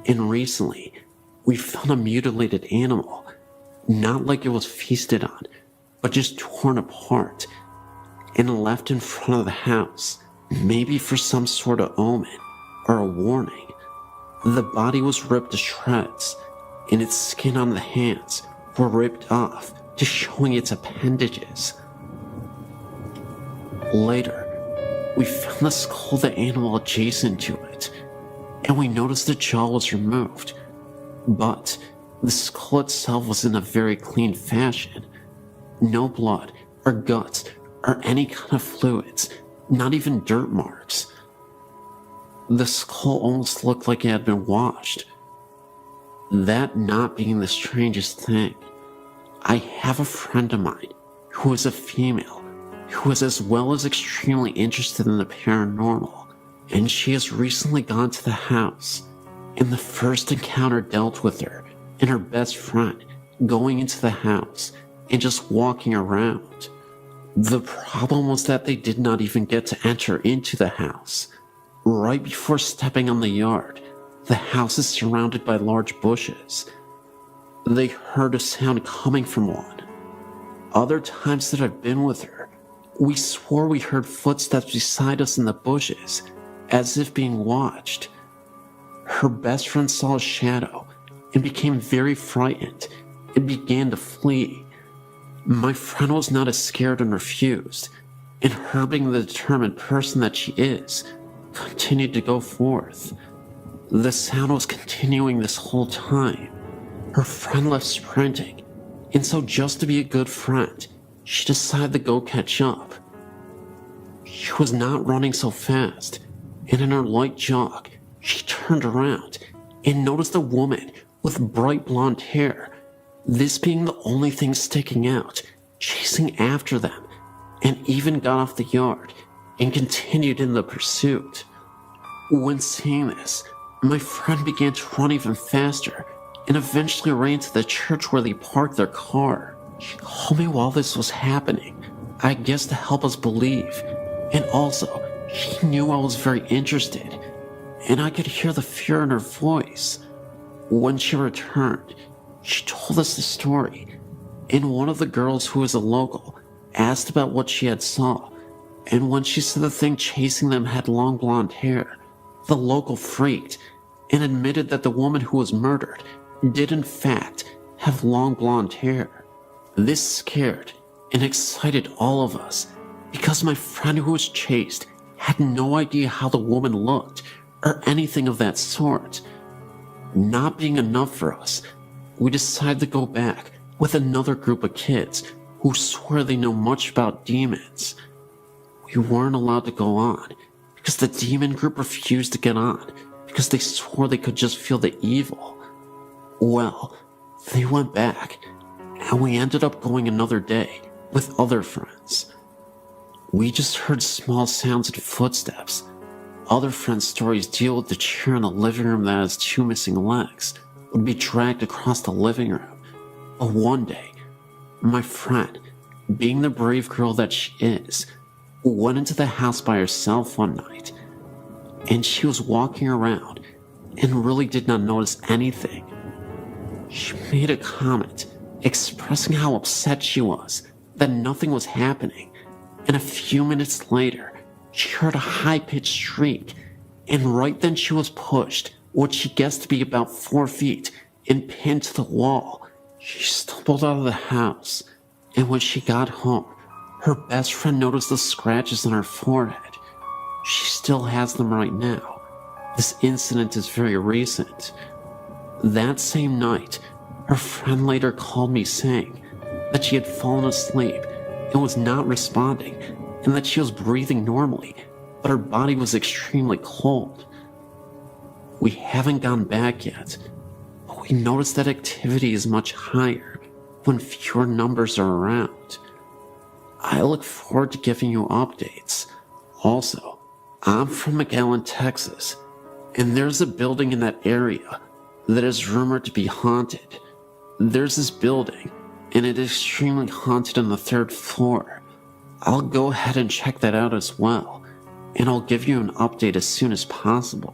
and recently, we found a mutilated animal, not like it was feasted on, but just torn apart, and left in front of the house, maybe for some sort of omen, or a warning. The body was ripped to shreds, and its skin on the hands were ripped off, just showing its appendages. Later, we found the skull of the animal adjacent to it, and we noticed the jaw was removed, but the skull itself was in a very clean fashion. No blood, or guts, or any kind of fluids, not even dirt marks. The skull almost looked like it had been washed. That not being the strangest thing, I have a friend of mine who is a female who is as well as extremely interested in the paranormal, and she has recently gone to the house, and the first encounter dealt with her and her best friend going into the house and just walking around. The problem was that they did not even get to enter into the house. Right before stepping on the yard, the house is surrounded by large bushes. They heard a sound coming from one. Other times that I've been with her, we swore we heard footsteps beside us in the bushes, as if being watched. Her best friend saw a shadow and became very frightened and began to flee. My friend was not as scared and refused, and her being the determined person that she is, continued to go forth. The sound was continuing this whole time. Her friend left sprinting, and so just to be a good friend, she decided to go catch up. She was not running so fast, and in her light jog, she turned around and noticed a woman with bright blonde hair this being the only thing sticking out, chasing after them, and even got off the yard and continued in the pursuit. When seeing this, my friend began to run even faster and eventually ran to the church where they parked their car. She called me while this was happening, I guess to help us believe, and also, she knew I was very interested, and I could hear the fear in her voice. When she returned, she told us the story, and one of the girls who was a local asked about what she had saw, and when she said the thing chasing them had long blonde hair, the local freaked and admitted that the woman who was murdered did in fact have long blonde hair. This scared and excited all of us because my friend who was chased had no idea how the woman looked or anything of that sort. Not being enough for us, we decided to go back with another group of kids who swear they know much about demons. We weren't allowed to go on because the demon group refused to get on because they swore they could just feel the evil. Well, they went back, and we ended up going another day with other friends. We just heard small sounds and footsteps. Other friends' stories deal with the chair in the living room that has two missing legs would be dragged across the living room. But one day, my friend, being the brave girl that she is, went into the house by herself one night, and she was walking around and really did not notice anything. She made a comment expressing how upset she was that nothing was happening, and a few minutes later, she heard a high-pitched shriek, and right then she was pushed, what she guessed to be about 4 feet, and pinned to the wall. She stumbled out of the house, and when she got home, her best friend noticed the scratches on her forehead. She still has them right now. This incident is very recent. That same night, her friend later called me saying that she had fallen asleep and was not responding, and that she was breathing normally, but her body was extremely cold. We haven't gone back yet, but we noticed that activity is much higher when fewer numbers are around. I look forward to giving you updates. Also, I'm from McAllen, Texas, and there's a building in that area that is rumored to be haunted. There's this building, and it is extremely haunted on the 3rd floor. I'll go ahead and check that out as well, and I'll give you an update as soon as possible.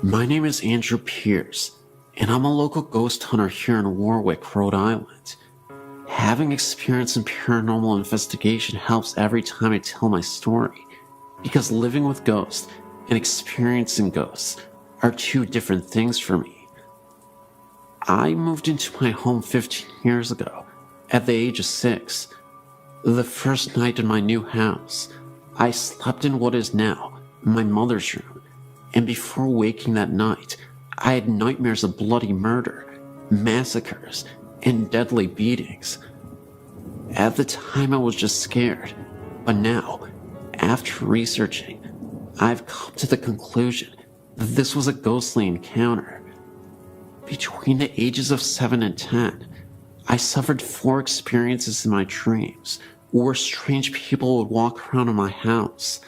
My name is Andrew Pierce, and I'm a local ghost hunter here in Warwick, Rhode Island. Having experience in paranormal investigation helps every time I tell my story, because living with ghosts and experiencing ghosts are two different things for me. I moved into my home 15 years ago, at the age of 6. The first night in my new house, I slept in what is now my mother's room, and before waking that night, I had nightmares of bloody murder, massacres, and deadly beatings. At the time I was just scared, but now, after researching, I've come to the conclusion that this was a ghostly encounter. Between the ages of 7 and 10, I suffered 4 experiences in my dreams where strange people would walk around in my house.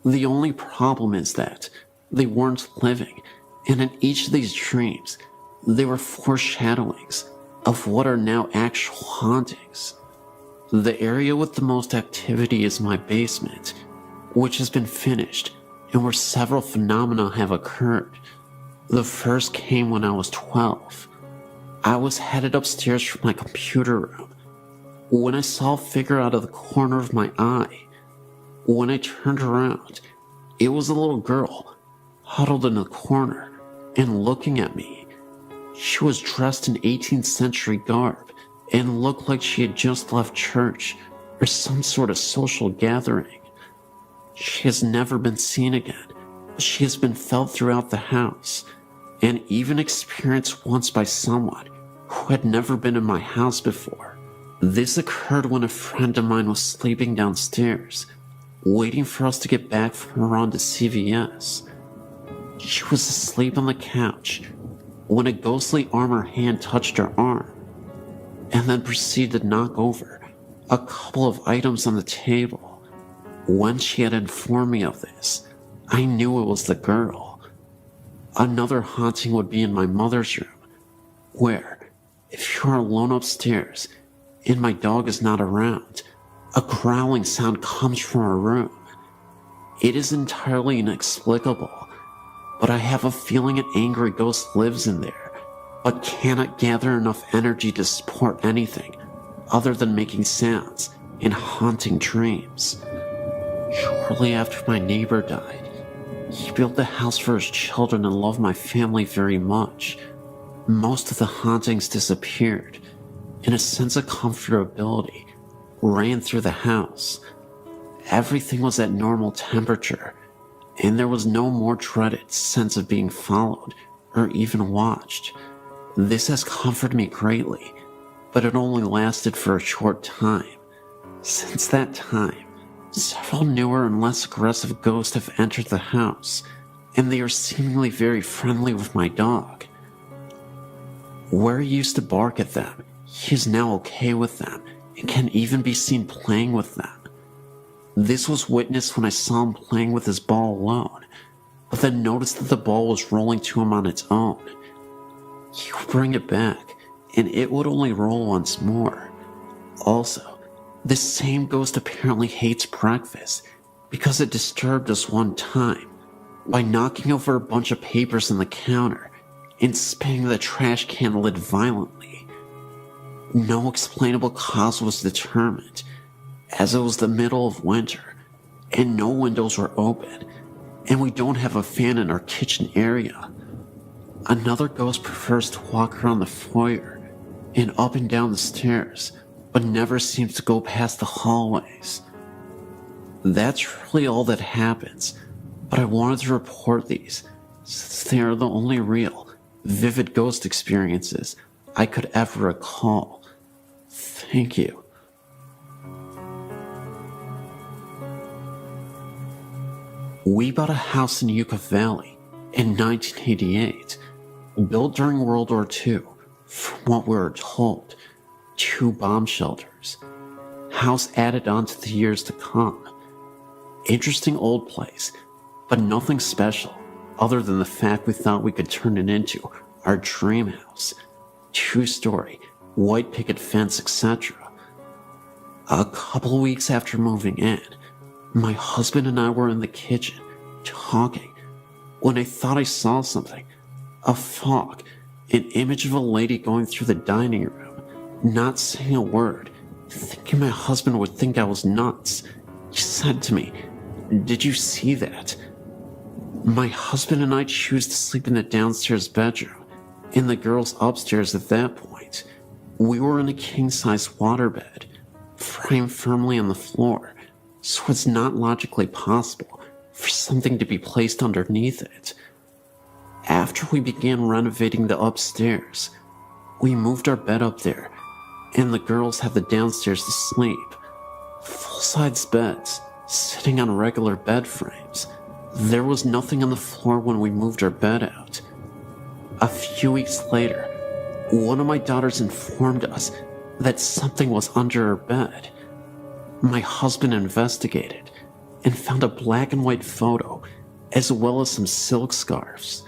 The only problem is that they weren't living, and in each of these dreams, they were foreshadowings of what are now actual hauntings. The area with the most activity is my basement, which has been finished and where several phenomena have occurred. The first came when I was 12. I was headed upstairs from my computer room when I saw a figure out of the corner of my eye. When I turned around, it was a little girl huddled in the corner and looking at me. She was dressed in 18th century garb and looked like she had just left church or some sort of social gathering. She has never been seen again, but she has been felt throughout the house, and even experienced once by someone who had never been in my house before. This occurred when a friend of mine was sleeping downstairs, waiting for us to get back from a run to CVS. She was asleep on the couch when a ghostly armor hand touched her arm and then proceeded to knock over a couple of items on the table. When she had informed me of this, I knew it was the girl. Another haunting would be in my mother's room, where, if you are alone upstairs and my dog is not around, a growling sound comes from her room. It is entirely inexplicable, but I have a feeling an angry ghost lives in there, but cannot gather enough energy to support anything other than making sounds and haunting dreams. Shortly after my neighbor died, he built the house for his children and loved my family very much. Most of the hauntings disappeared, and a sense of comfortability ran through the house. Everything was at normal temperature, and there was no more dreaded sense of being followed or even watched. This has comforted me greatly, but it only lasted for a short time. Since that time, several newer and less aggressive ghosts have entered the house, and they are seemingly very friendly with my dog. Where he used to bark at them, he is now okay with them and can even be seen playing with them. This was witnessed when I saw him playing with his ball alone, but then noticed that the ball was rolling to him on its own. He would bring it back, and it would only roll once more. Also, this same ghost apparently hates breakfast because it disturbed us one time by knocking over a bunch of papers on the counter and spinning the trash can lid violently. No explainable cause was determined, as it was the middle of winter and no windows were open, and we don't have a fan in our kitchen area. Another ghost prefers to walk around the foyer and up and down the stairs, but never seems to go past the hallways. That's really all that happens, but I wanted to report these since they are the only real, vivid ghost experiences I could ever recall. Thank you. We bought a house in Yucca Valley in 1988, built during World War II, from what we were told, 2 bomb shelters. House added on to the years to come. Interesting old place, but nothing special other than the fact we thought we could turn it into our dream house. 2-story, white picket fence, etc. A couple weeks after moving in, my husband and I were in the kitchen, talking, when I thought I saw something. A fog, an image of a lady going through the dining room, not saying a word, thinking my husband would think I was nuts. He said to me, "Did you see that?" My husband and I choose to sleep in the downstairs bedroom, and the girls upstairs at that point. We were in a king-size waterbed, framed firmly on the floor, so it's not logically possible for something to be placed underneath it. After we began renovating the upstairs, we moved our bed up there, and the girls had the downstairs to sleep. Full-size beds, sitting on regular bed frames. There was nothing on the floor when we moved our bed out. A few weeks later, one of my daughters informed us that something was under her bed. My husband investigated and found a black and white photo as well as some silk scarves.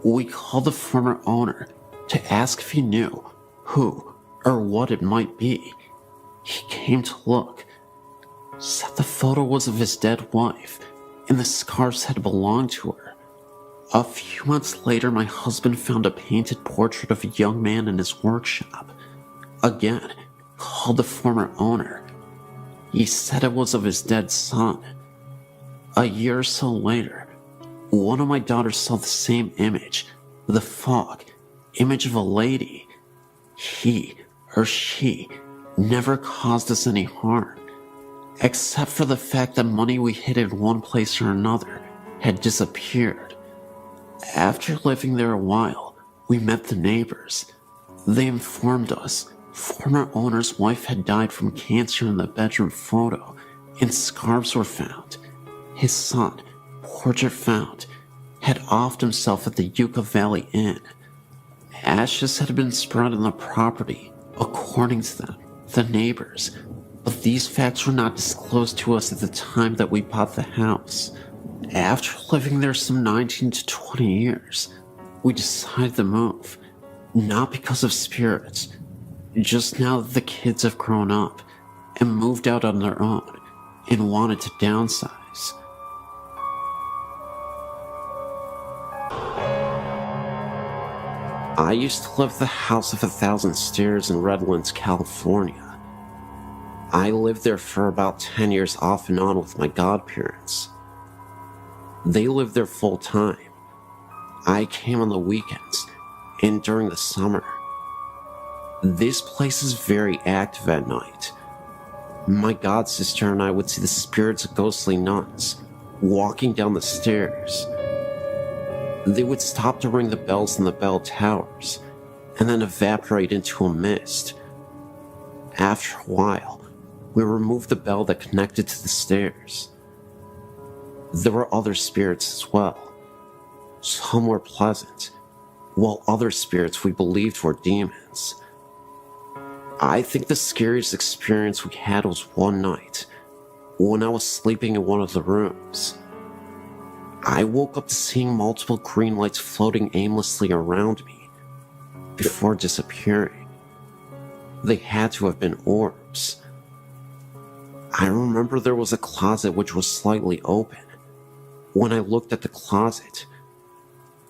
We called the former owner to ask if he knew who or what it might be. He came to look, said the photo was of his dead wife and the scarves had belonged to her. A few months later, my husband found a painted portrait of a young man in his workshop. Again, called the former owner. He said it was of his dead son. A year or so later, one of my daughters saw the same image, the fog, image of a lady. He or she never caused us any harm, except for the fact that money we hid in one place or another had disappeared. After living there a while, we met the neighbors. They informed us former owner's wife had died from cancer in the bedroom photo, and scarves were found. His son, portrait found, had offed himself at the Yucca Valley Inn. Ashes had been spread on the property, according to them, the neighbors, but these facts were not disclosed to us at the time that we bought the house. After living there some 19 to 20 years, we decided to move, not because of spirits, just now that the kids have grown up and moved out on their own and wanted to downsize. I used to live at the House of 1,000 Stairs in Redlands, California. I lived there for about 10 years off and on with my godparents. They lived there full time. I came on the weekends and during the summer. This place is very active at night. My godsister and I would see the spirits of ghostly nuns walking down the stairs. They would stop to ring the bells in the bell towers and then evaporate into a mist. After a while, we removed the bell that connected to the stairs. There were other spirits as well. Some were pleasant, while other spirits we believed were demons. I think the scariest experience we had was one night when I was sleeping in one of the rooms. I woke up to seeing multiple green lights floating aimlessly around me before disappearing. They had to have been orbs. I remember there was a closet which was slightly open. When I looked at the closet,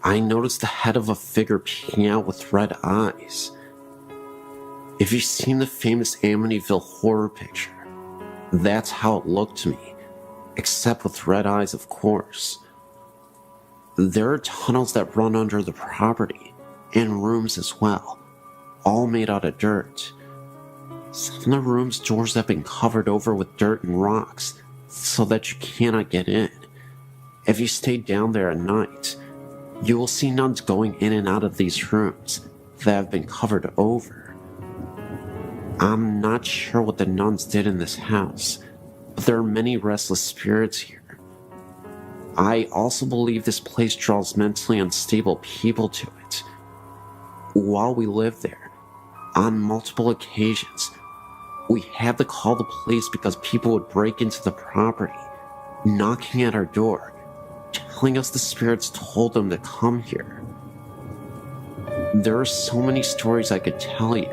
I noticed the head of a figure peeking out with red eyes. If you've seen the famous Amityville horror picture, that's how it looked to me, except with red eyes, of course. There are tunnels that run under the property, and rooms as well, all made out of dirt. Some of the rooms' doors have been covered over with dirt and rocks, so that you cannot get in. If you stay down there at night, you will see nuns going in and out of these rooms that have been covered over. I'm not sure what the nuns did in this house, but there are many restless spirits here. I also believe this place draws mentally unstable people to it. While we lived there, on multiple occasions, we had to call the police because people would break into the property, knocking at our door, telling us the spirits told them to come here. There are so many stories I could tell you,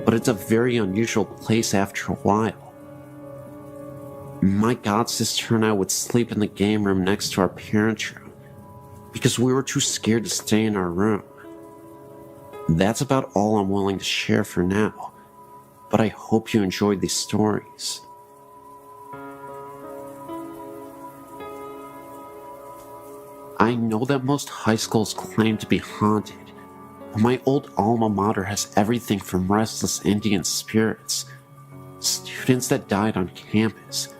but it's a very unusual place after a while. My godsister and I would sleep in the game room next to our parents' room because we were too scared to stay in our room. That's about all I'm willing to share for now, but I hope you enjoyed these stories. I know that most high schools claim to be haunted, but my old alma mater has everything from restless Indian spirits, students that died on campus,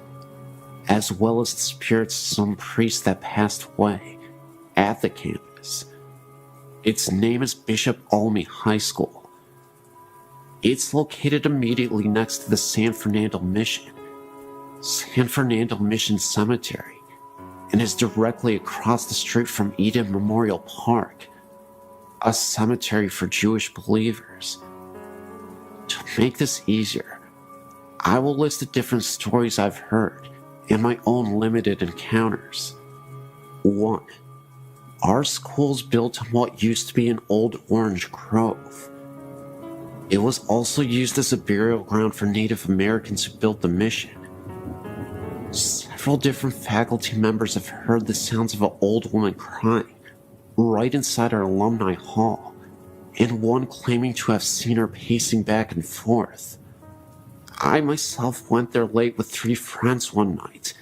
as well as the spirits of some priest that passed away at the campus. Its name is Bishop Olney High School. It's located immediately next to the San Fernando Mission Cemetery, and is directly across the street from Eden Memorial Park, a cemetery for Jewish believers. To make this easier, I will list the different stories I've heard and my own limited encounters. 1. Our school's built on what used to be an old orange grove. It was also used as a burial ground for Native Americans who built the mission. Several different faculty members have heard the sounds of an old woman crying right inside our alumni hall, and one claiming to have seen her pacing back and forth. I myself went there late with 3 friends one night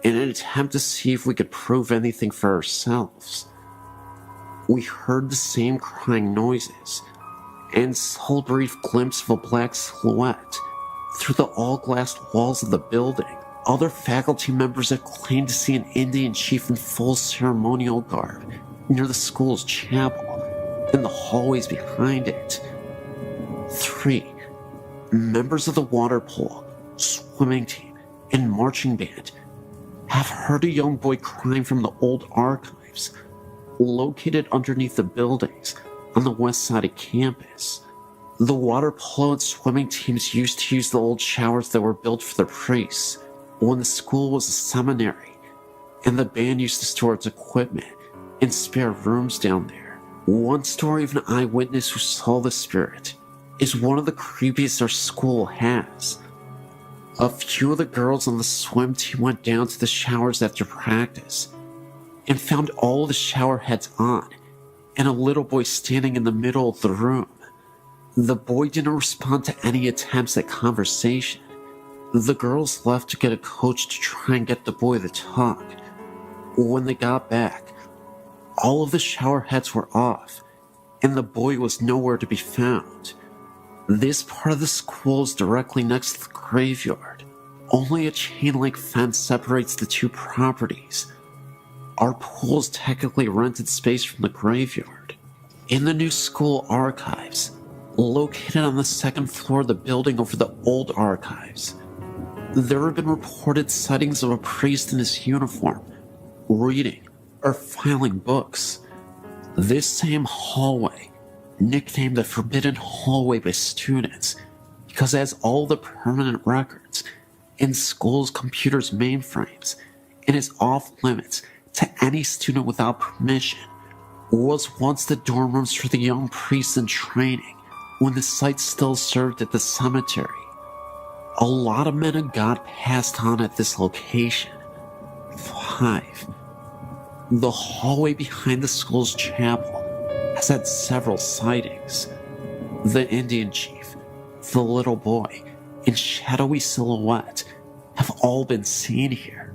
in an attempt to see if we could prove anything for ourselves. We heard the same crying noises and saw a brief glimpse of a black silhouette through the all-glass walls of the building. Other faculty members have claimed to see an Indian chief in full ceremonial garb near the school's chapel and the hallways behind it. 3. Members of the water polo, swimming team, and marching band have heard a young boy crying from the old archives archives, located underneath the buildings on the west side of campus. The water polo and swimming teams used to use the old showers that were built for the priests when the school was a seminary, and the band used to store its equipment in spare rooms down there. One story of an eyewitness who saw the spirit is one of the creepiest our school has. A few of the girls on the swim team went down to the showers after practice and found all the shower heads on and a little boy standing in the middle of the room. The boy didn't respond to any attempts at conversation. The girls left to get a coach to try and get the boy to talk. When they got back, all of the shower heads were off, and the boy was nowhere to be found. This part of the school is directly next to the graveyard. Only a chain-link fence separates the two properties. Our pool is technically rented space from the graveyard. In the new school archives, located on the second floor of the building over the old archives, there have been reported sightings of a priest in his uniform, reading or filing books. This same hallway, nicknamed the Forbidden Hallway by students, because it has all the permanent records in school's computer's mainframes and is off limits to any student without permission, was once the dorm rooms for the young priests in training when the site still served at the cemetery. A lot of men of God passed on at this location. 5. The hallway behind the school's chapel has had several sightings. The Indian chief, the little boy, and shadowy silhouette have all been seen here.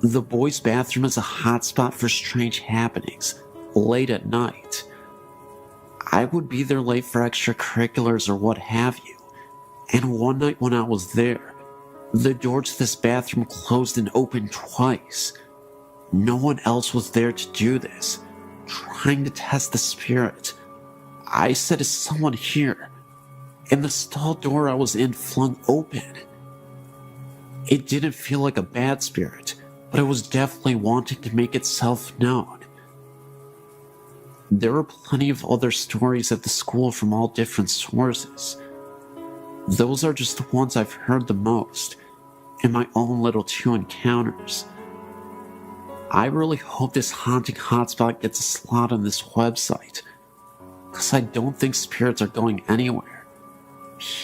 The boys' bathroom is a hotspot for strange happenings late at night. I would be there late for extracurriculars or what have you, and one night when I was there, the door to this bathroom closed and opened twice. No one else was there to do this, trying to test the spirit. I said, "Is someone here?" And the stall door I was in flung open. It didn't feel like a bad spirit, but it was definitely wanting to make itself known. There are plenty of other stories at the school from all different sources. Those are just the ones I've heard the most, in my own little 2 encounters. I really hope this haunting hotspot gets a slot on this website, because I don't think spirits are going anywhere.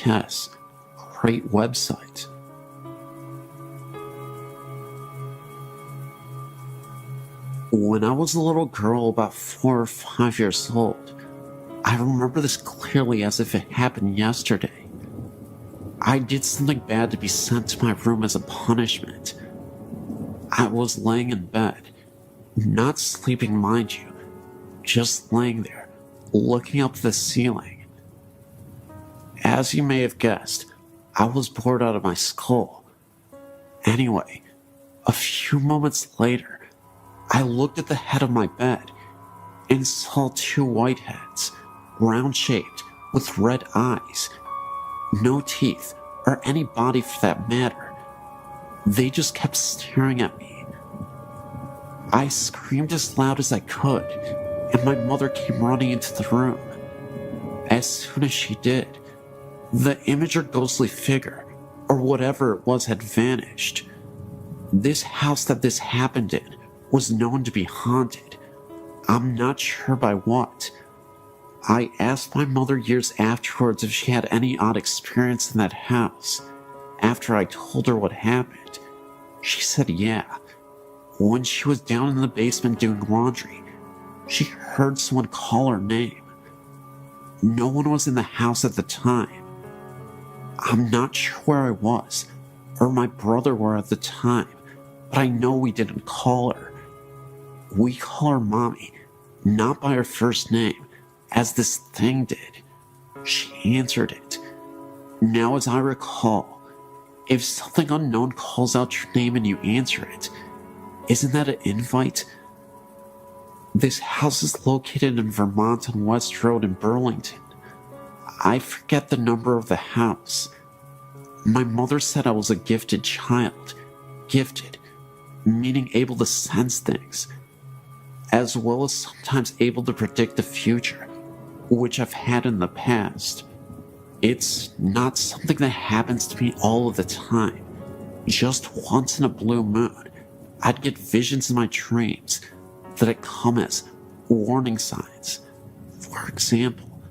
Yes, great website. When I was a little girl, about 4 or 5 years old, I remember this clearly as if it happened yesterday. I did something bad to be sent to my room as a punishment. I was laying in bed, not sleeping, mind you, just laying there, looking up at the ceiling. As you may have guessed, I was bored out of my skull. Anyway, a few moments later, I looked at the head of my bed and saw 2 white heads, round-shaped, with red eyes. No teeth, or any body for that matter. They just kept staring at me. I screamed as loud as I could, and my mother came running into the room. As soon as she did, the image or ghostly figure, or whatever it was, had vanished. This house that this happened in was known to be haunted. I'm not sure by what. I asked my mother years afterwards if she had any odd experience in that house. After I told her what happened, she said yeah. When she was down in the basement doing laundry, she heard someone call her name. No one was in the house at the time. I'm not sure where I was, or my brother were at the time, but I know we didn't call her. We call her Mommy, not by her first name, as this thing did. She answered it. Now, as I recall, if something unknown calls out your name and you answer it, isn't that an invite? This house is located in Vermont on West Road in Burlington. I forget the number of the house. My mother said I was a gifted child. Gifted, meaning able to sense things. as well as sometimes able to predict the future, which I've had in the past. It's not something that happens to me all of the time. Just once in a blue moon, I'd get visions in my dreams that come as warning signs. For example,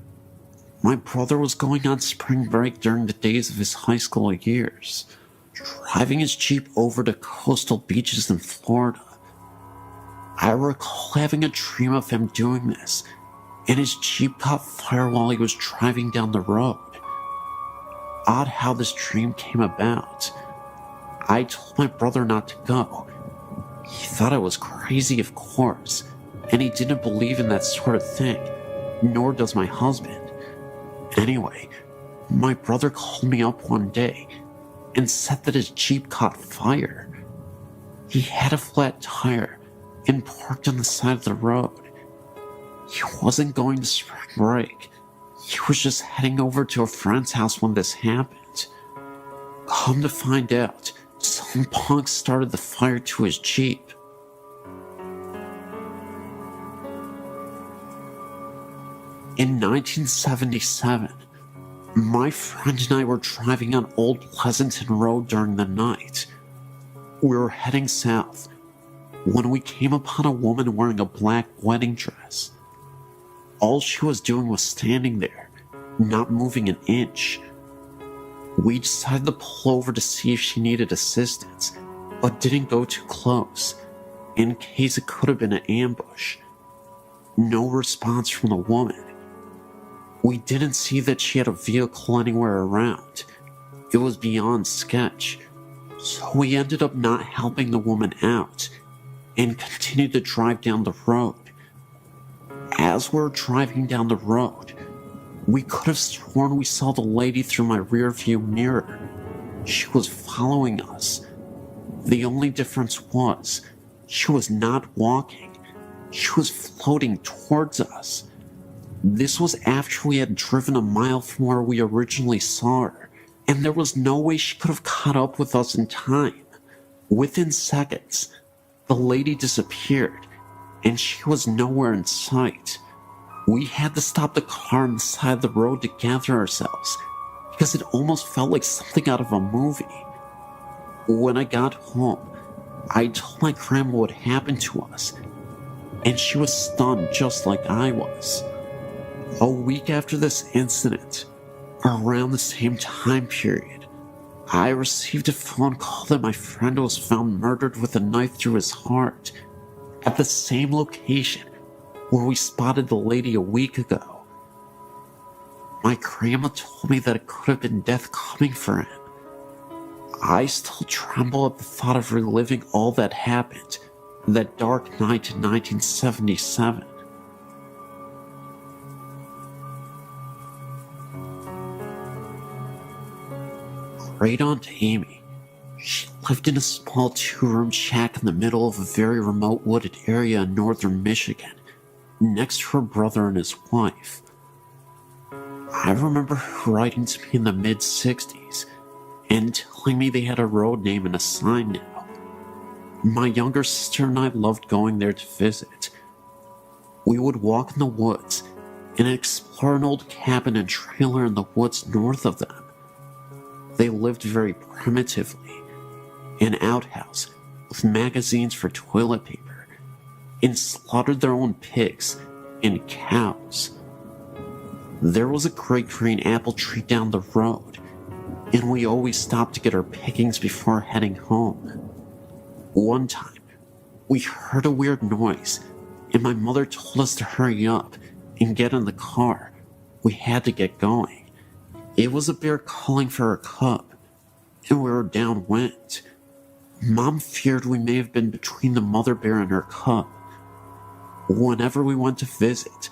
my brother was going on spring break during the days of his high school years, driving his Jeep over to coastal beaches in Florida. I recall having a dream of him doing this, and his Jeep caught fire while he was driving down the road. Odd how this dream came about. I told my brother not to go. He thought I was crazy, of course, and he didn't believe in that sort of thing, nor does my husband. Anyway, my brother called me up one day and said that his Jeep caught fire. He had a flat tire and parked on the side of the road. He wasn't going to spring break. He was just heading over to a friend's house when this happened. Come to find out, some punk started the fire to his Jeep. In 1977, my friend and I were driving on Old Pleasanton Road during the night. We were heading south when we came upon a woman wearing a black wedding dress. All she was doing was standing there, not moving an inch. We decided to pull over to see if she needed assistance, but didn't go too close, in case it could have been an ambush. No response from the woman. We didn't see that she had a vehicle anywhere around. It was beyond sketch, so we ended up not helping the woman out and continued to drive down the road. As we were driving down the road, we could have sworn we saw the lady through my rearview mirror. She was following us. The only difference was, she was not walking. She was floating towards us. This was after we had driven a mile from where we originally saw her, and there was no way she could have caught up with us in time. Within seconds, the lady disappeared, and she was nowhere in sight. We had to stop the car on the side of the road to gather ourselves, because it almost felt like something out of a movie. When I got home, I told my grandma what happened to us, and she was stunned just like I was. A week after this incident, around the same time period, I received a phone call that my friend was found murdered with a knife through his heart at the same location where we spotted the lady a week ago. My grandma told me that it could have been death coming for him. I still tremble at the thought of reliving all that happened that dark night in 1977. Great Aunt Amy. She lived in a small 2-room shack in the middle of a very remote wooded area in northern Michigan, next to her brother and his wife. I remember her writing to me in the mid-60s and telling me they had a road name and a sign now. My younger sister and I loved going there to visit. We would walk in the woods and explore an old cabin and trailer in the woods north of them. They lived very primitively, an outhouse with magazines for toilet paper, and slaughtered their own pigs and cows. There was a great green apple tree down the road, and we always stopped to get our pickings before heading home. One time, we heard a weird noise, and my mother told us to hurry up and get in the car. We had to get going. It was a bear calling for her cub, and we were downwind. Mom feared we may have been between the mother bear and her cub. Whenever we went to visit,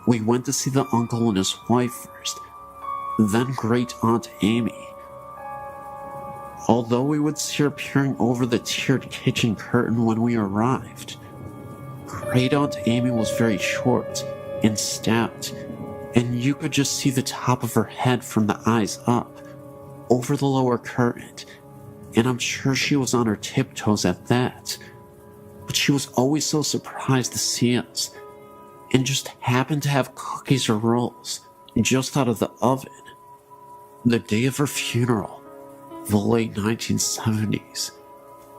we went to see the uncle and his wife first, then Great Aunt Amy. Although we would see her peering over the tiered kitchen curtain when we arrived, Great Aunt Amy was very short and stout, and you could just see the top of her head from the eyes up, over the lower curtain, and I'm sure she was on her tiptoes at that. but she was always so surprised to see us and just happened to have cookies or rolls just out of the oven. The day of her funeral, the late 1970s,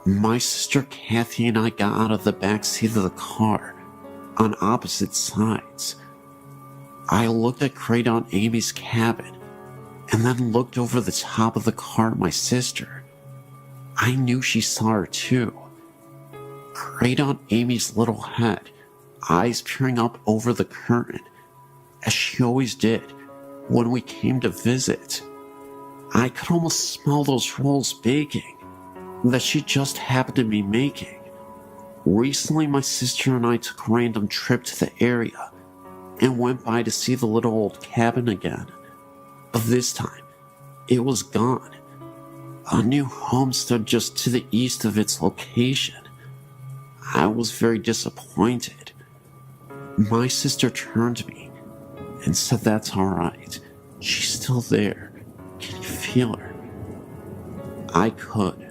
my sister Kathy and I got out of the back seat of the car on opposite sides. I looked at Great Aunt Amy's cabin and then looked over the top of the car at my sister. I knew she saw her too. Great Aunt Amy's little head, eyes peering up over the curtain, as she always did when we came to visit. I could almost smell those rolls baking that she just happened to be making. Recently, my sister and I took a random trip to the area and went by to see the little old cabin again. But this time, it was gone. A new home stood just to the east of its location. I was very disappointed. My sister turned to me and said, "That's alright. She's still there. Can you feel her?" I could.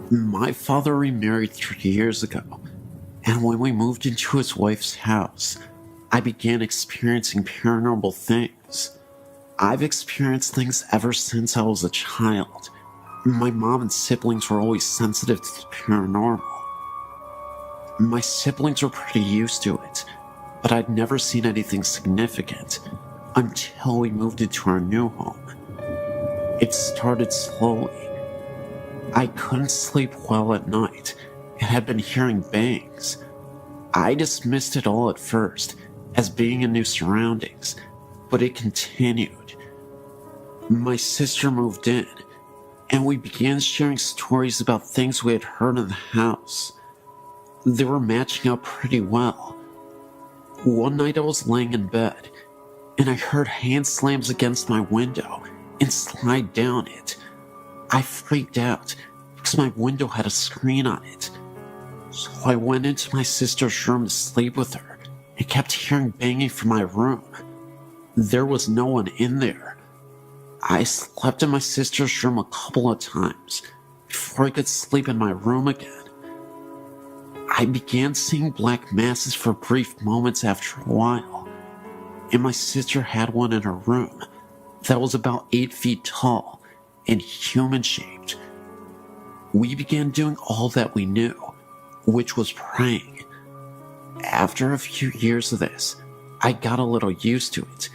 My father remarried 3 years ago, and when we moved into his wife's house, I began experiencing paranormal things. I've experienced things ever since I was a child. My mom and siblings were always sensitive to the paranormal. My siblings were pretty used to it, but I'd never seen anything significant until we moved into our new home. It started slowly. I couldn't sleep well at night and had been hearing bangs. I dismissed it all at first as being in new surroundings, but it continued. My sister moved in, and we began sharing stories about things we had heard in the house. They were matching up pretty well. One night I was laying in bed, and I heard hand slams against my window and slide down it. I freaked out because my window had a screen on it. So I went into my sister's room to sleep with her and kept hearing banging from my room. There was no one in there. I slept in my sister's room a couple of times before I could sleep in my room again. I began seeing black masses for brief moments after a while, and my sister had one in her room that was about 8 feet tall and human-shaped. We began doing all that we knew, which was praying. After a few years of this, I got a little used to it,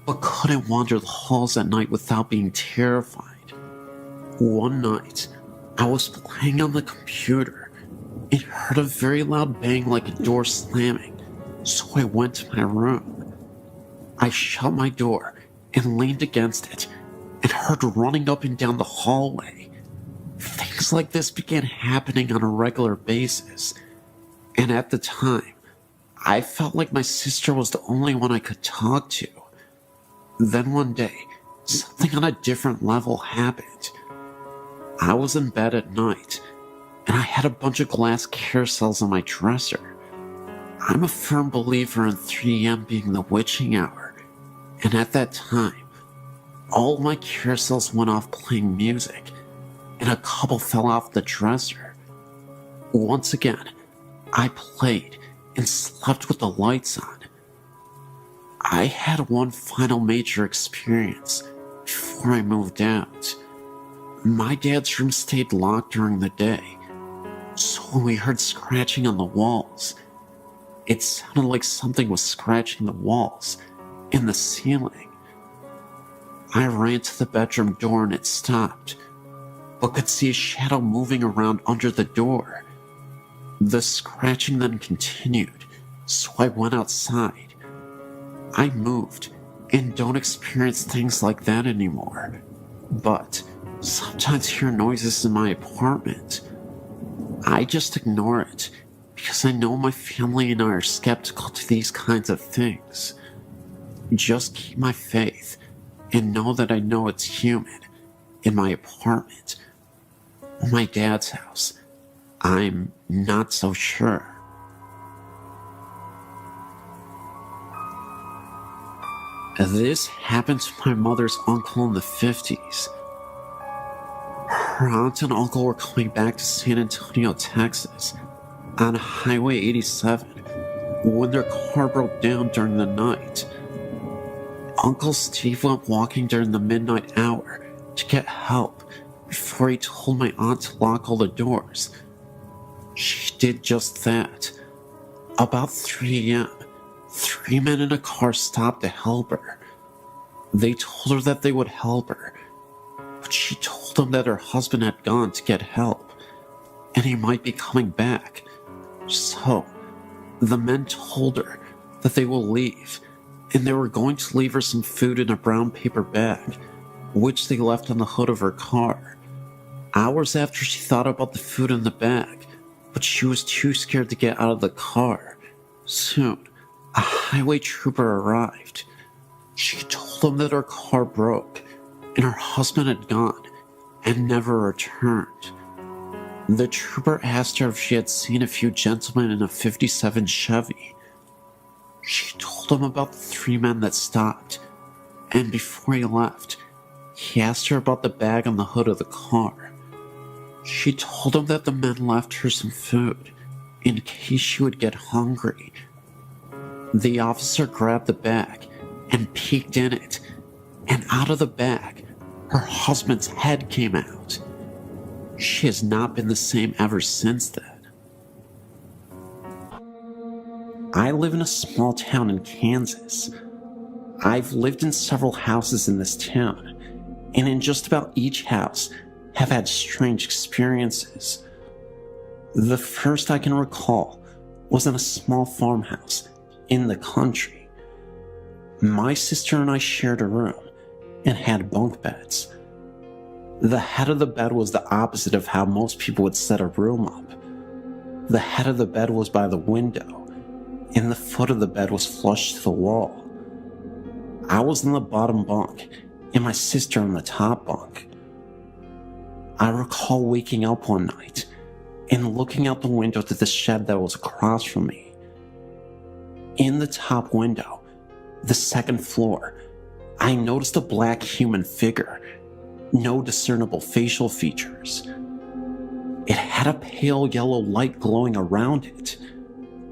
but couldn't wander the halls at night without being terrified. One night, I was playing on the computer and heard a very loud bang like a door slamming, so I went to my room. I shut my door and leaned against it and heard running up and down the hallway. Things like this began happening on a regular basis, and at the time, I felt like my sister was the only one I could talk to. Then one day, something on a different level happened. I was in bed at night, and I had a bunch of glass carousels on my dresser. I'm a firm believer in 3 a.m. being the witching hour, and at that time, all my carousels went off playing music, and a couple fell off the dresser. Once again, I played and slept with the lights on. I had one final major experience before I moved out. My dad's room stayed locked during the day, so we heard scratching on the walls. It sounded like something was scratching the walls and the ceiling. I ran to the bedroom door and it stopped, but could see a shadow moving around under the door. The scratching then continued, so I went outside. I moved and don't experience things like that anymore, but sometimes hear noises in my apartment. I just ignore it because I know my family and I are skeptical to these kinds of things. Just keep my faith and know that I know it's human in my apartment. My dad's house, I'm not so sure. This happened to my mother's uncle in the 50s. Her aunt and uncle were coming back to San Antonio, Texas, on Highway 87 when their car broke down during the night. Uncle Steve went walking during the midnight hour to get help before he told my aunt to lock all the doors. She did just that. About 3 a.m., 3 men in a car stopped to help her. They told her that they would help her, but she told them that her husband had gone to get help, and he might be coming back. So, the men told her that they will leave, and they were going to leave her some food in a brown paper bag, which they left on the hood of her car. Hours after she thought about the food in the bag, but she was too scared to get out of the car. Soon, a highway trooper arrived. She told them that her car broke, and her husband had gone and never returned. The trooper asked her if she had seen a few gentlemen in a '57 Chevy. She told him about the 3 men that stopped, and before he left, he asked her about the bag on the hood of the car. She told him that the men left her some food in case she would get hungry. The officer grabbed the bag and peeked in it, and out of the bag, her husband's head came out. She has not been the same ever since then. I live in a small town in Kansas. I've lived in several houses in this town, and in just about each house have had strange experiences. The first I can recall was in a small farmhouse in the country. My sister and I shared a room and had bunk beds. The head of the bed was the opposite of how most people would set a room up. The head of the bed was by the window, and the foot of the bed was flush to the wall. I was in the bottom bunk, and my sister on the top bunk. I recall waking up one night and looking out the window to the shed that was across from me. In the top window, the second floor, I noticed a black human figure, no discernible facial features. It had a pale yellow light glowing around it,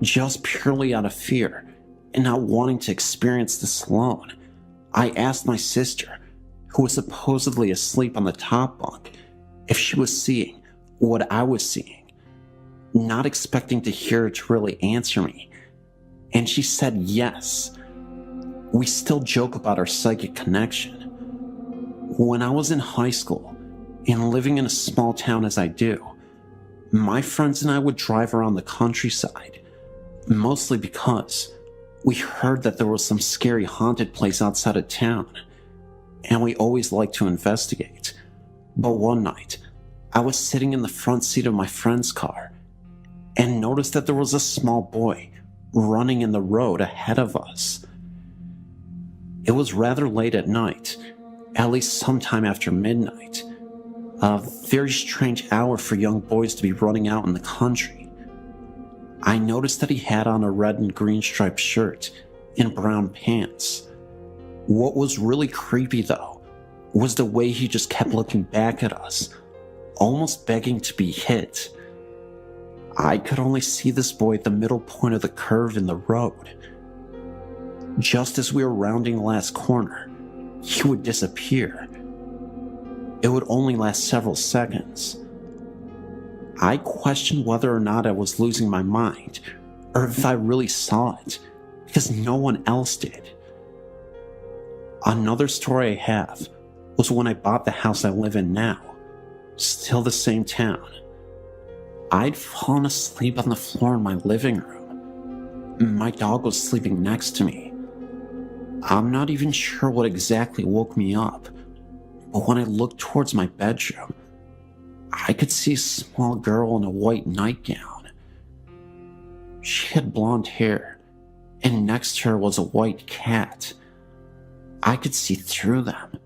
just purely out of fear and not wanting to experience this alone. I asked my sister, who was supposedly asleep on the top bunk, if she was seeing what I was seeing, not expecting to hear her to really answer me, and she said yes. We still joke about our psychic connection. When I was in high school and living in a small town as I do, my friends and I would drive around the countryside, mostly because we heard that there was some scary haunted place outside of town, and we always liked to investigate. But one night, I was sitting in the front seat of my friend's car and noticed that there was a small boy running in the road ahead of us. It was rather late at night, at least sometime after midnight, a very strange hour for young boys to be running out in the country. I noticed that he had on a red and green striped shirt and brown pants. What was really creepy, though, was the way he just kept looking back at us, almost begging to be hit. I could only see this boy at the middle point of the curve in the road. Just as we were rounding the last corner, he would disappear. It would only last several seconds. I questioned whether or not I was losing my mind, or if I really saw it, because no one else did. Another story I have was when I bought the house I live in now, still the same town. I'd fallen asleep on the floor in my living room. My dog was sleeping next to me. I'm not even sure what exactly woke me up, but when I looked towards my bedroom, I could see a small girl in a white nightgown. She had blonde hair, and next to her was a white cat. I could see through them.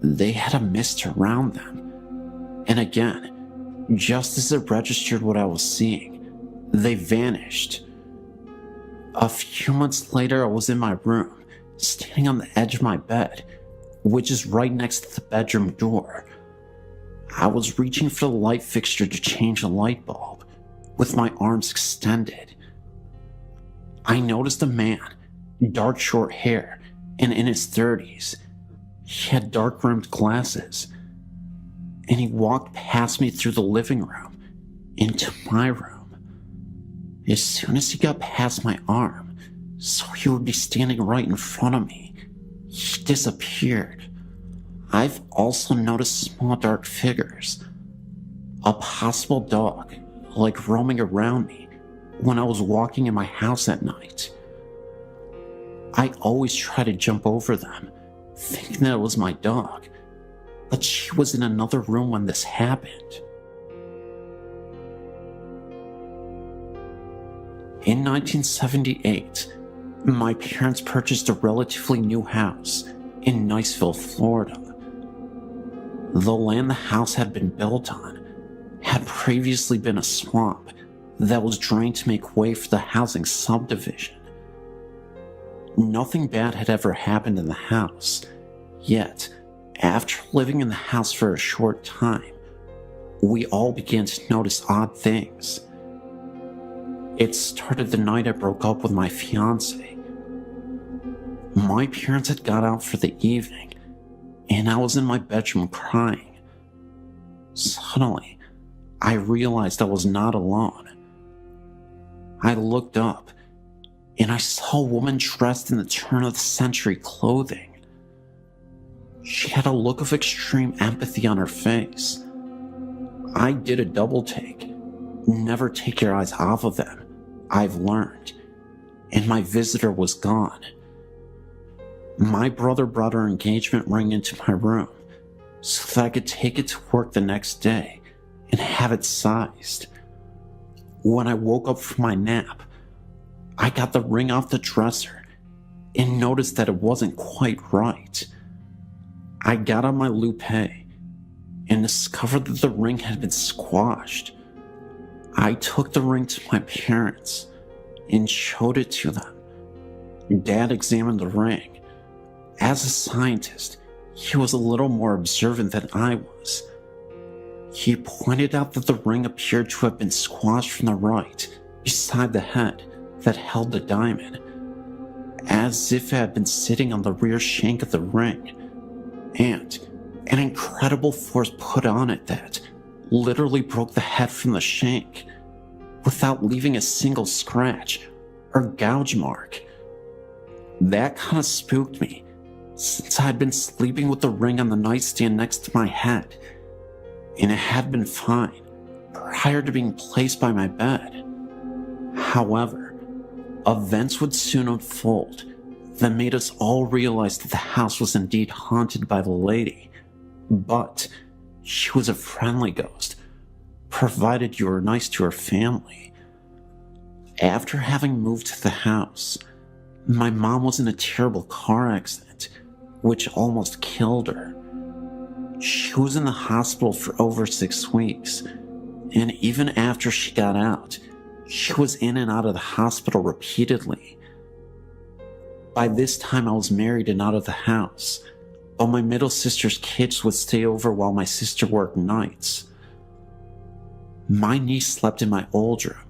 They had a mist around them. And again, just as it registered what I was seeing, they vanished. A few months later, I was in my room, standing on the edge of my bed, which is right next to the bedroom door. I was reaching for the light fixture to change a light bulb, with my arms extended. I noticed a man, dark short hair, and in his 30s. He had dark-rimmed glasses, and he walked past me through the living room, into my room. As soon as he got past my arm, so he would be standing right in front of me, he disappeared. I've also noticed small dark figures, a possible dog, like roaming around me when I was walking in my house at night. I always try to jump over them, thinking that it was my dog, but she was in another room when this happened. In 1978, my parents purchased a relatively new house in Niceville, Florida. The land the house had been built on had previously been a swamp that was drained to make way for the housing subdivision. Nothing bad had ever happened in the house, yet, after living in the house for a short time, we all began to notice odd things. It started the night I broke up with my fiancé. My parents had got out for the evening, and I was in my bedroom crying. Suddenly, I realized I was not alone. I looked up, and I saw a woman dressed in the turn-of-the-century clothing. She had a look of extreme empathy on her face. I did a double take. Never take your eyes off of them, I've learned. And my visitor was gone. My brother brought her engagement ring into my room so that I could take it to work the next day and have it sized. When I woke up from my nap, I got the ring off the dresser and noticed that it wasn't quite right. I got on my loupe and discovered that the ring had been squashed. I took the ring to my parents and showed it to them. Dad examined the ring. As a scientist, he was a little more observant than I was. He pointed out that the ring appeared to have been squashed from the right, beside the head that held the diamond, as if it had been sitting on the rear shank of the ring, and an incredible force put on it that literally broke the head from the shank, without leaving a single scratch or gouge mark. That kind of spooked me, since I had been sleeping with the ring on the nightstand next to my head, and it had been fine prior to being placed by my bed. However, events would soon unfold that made us all realize that the house was indeed haunted by the lady, but she was a friendly ghost, provided you were nice to her family. After having moved to the house, my mom was in a terrible car accident, which almost killed her. She was in the hospital for over 6 weeks, and even after she got out, she was in and out of the hospital repeatedly. By this time I was married and out of the house, but my middle sister's kids would stay over while my sister worked nights. My niece slept in my old room,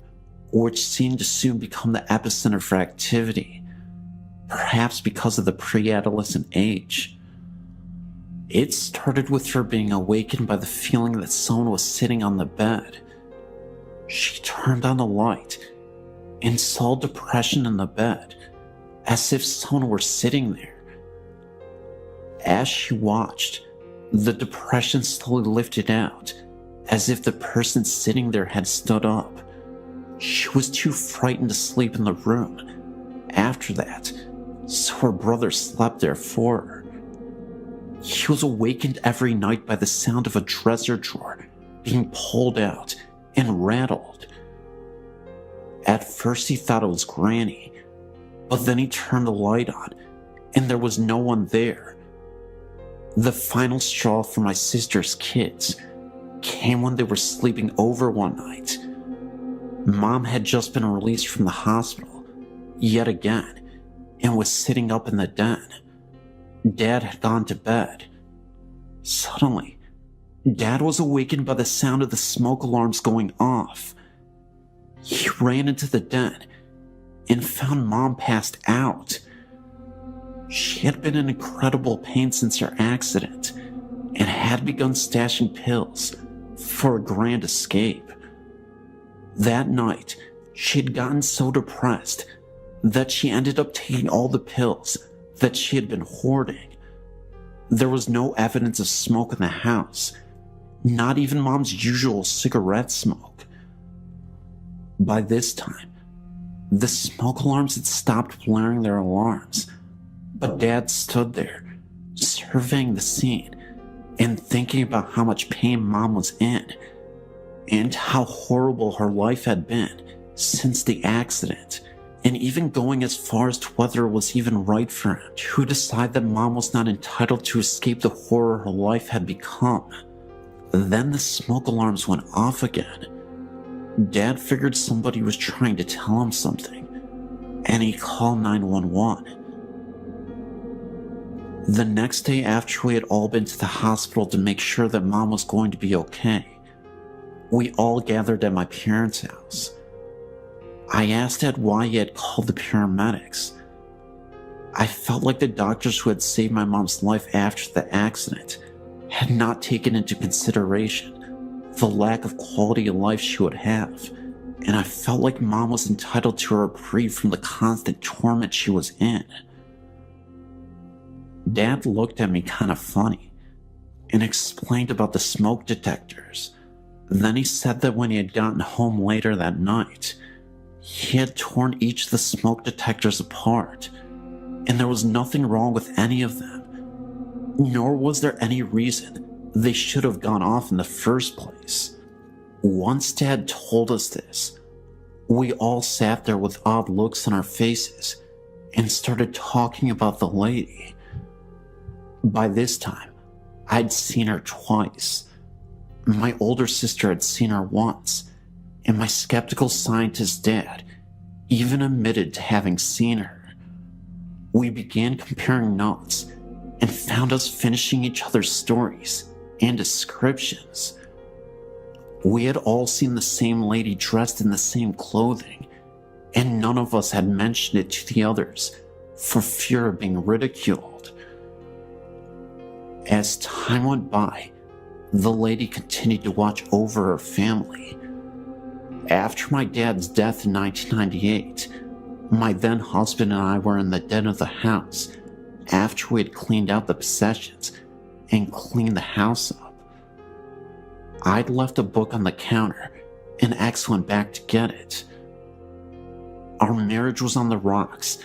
which seemed to soon become the epicenter for activity, perhaps because of the pre-adolescent age. It started with her being awakened by the feeling that someone was sitting on the bed. She turned on the light and saw depression in the bed, as if someone were sitting there. As she watched, the depression slowly lifted out, as if the person sitting there had stood up. She was too frightened to sleep in the room after that, so her brother slept there for her. He was awakened every night by the sound of a dresser drawer being pulled out and rattled. At first he thought it was Granny, but then he turned the light on and there was no one there. The final straw for my sister's kids came when they were sleeping over one night. Mom had just been released from the hospital, yet again, and was sitting up in the den. Dad had gone to bed. Suddenly, Dad was awakened by the sound of the smoke alarms going off. He ran into the den and found Mom passed out. She had been in incredible pain since her accident and had begun stashing pills for a grand escape. That night, she had gotten so depressed that she ended up taking all the pills that she had been hoarding. There was no evidence of smoke in the house, not even Mom's usual cigarette smoke. By this time, the smoke alarms had stopped blaring their alarms, but Dad stood there, surveying the scene and thinking about how much pain Mom was in and how horrible her life had been since the accident, and even going as far as to whether it was even right for him to decide that Mom was not entitled to escape the horror her life had become. Then the smoke alarms went off again. Dad figured somebody was trying to tell him something, and he called 911. The next day, after we had all been to the hospital to make sure that Mom was going to be okay, we all gathered at my parents' house. I asked Dad why he had called the paramedics. I felt like the doctors who had saved my mom's life after the accident had not taken into consideration the lack of quality of life she would have, and I felt like Mom was entitled to a reprieve from the constant torment she was in. Dad looked at me kind of funny and explained about the smoke detectors. Then he said that when he had gotten home later that night, he had torn each of the smoke detectors apart, and there was nothing wrong with any of them, nor was there any reason they should have gone off in the first place. Once Dad told us this, we all sat there with odd looks on our faces and started talking about the lady. By this time, I'd seen her twice. My older sister had seen her once, and my skeptical scientist dad even admitted to having seen her. We began comparing notes and found us finishing each other's stories and descriptions. We had all seen the same lady dressed in the same clothing, and none of us had mentioned it to the others for fear of being ridiculed. As time went by, the lady continued to watch over her family. After my dad's death in 1998, my then husband and I were in the den of the house after we had cleaned out the possessions and cleaned the house up. I'd left a book on the counter, and X went back to get it. Our marriage was on the rocks,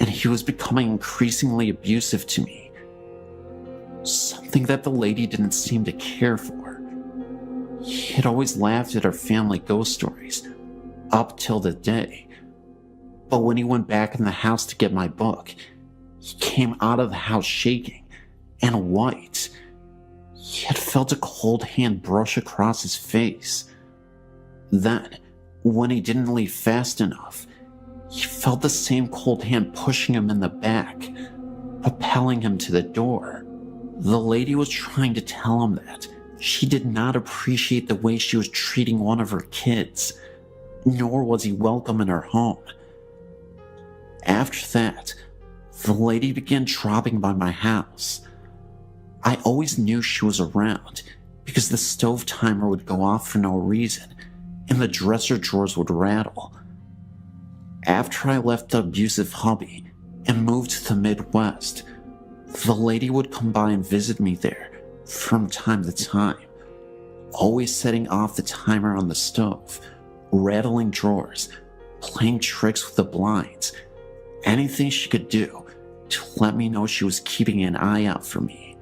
and he was becoming increasingly abusive to me. Something that the lady didn't seem to care for. He had always laughed at our family ghost stories, up till the day. But when he went back in the house to get my book, he came out of the house shaking and white. He had felt a cold hand brush across his face. Then, when he didn't leave fast enough, he felt the same cold hand pushing him in the back, propelling him to the door. The lady was trying to tell him that she did not appreciate the way she was treating one of her kids, nor was he welcome in her home. After that, the lady began dropping by my house. I always knew she was around because the stove timer would go off for no reason and the dresser drawers would rattle. After I left the abusive hubby and moved to the Midwest, the lady would come by and visit me there from time to time, always setting off the timer on the stove, rattling drawers, playing tricks with the blinds, anything she could do to let me know she was keeping an eye out for me.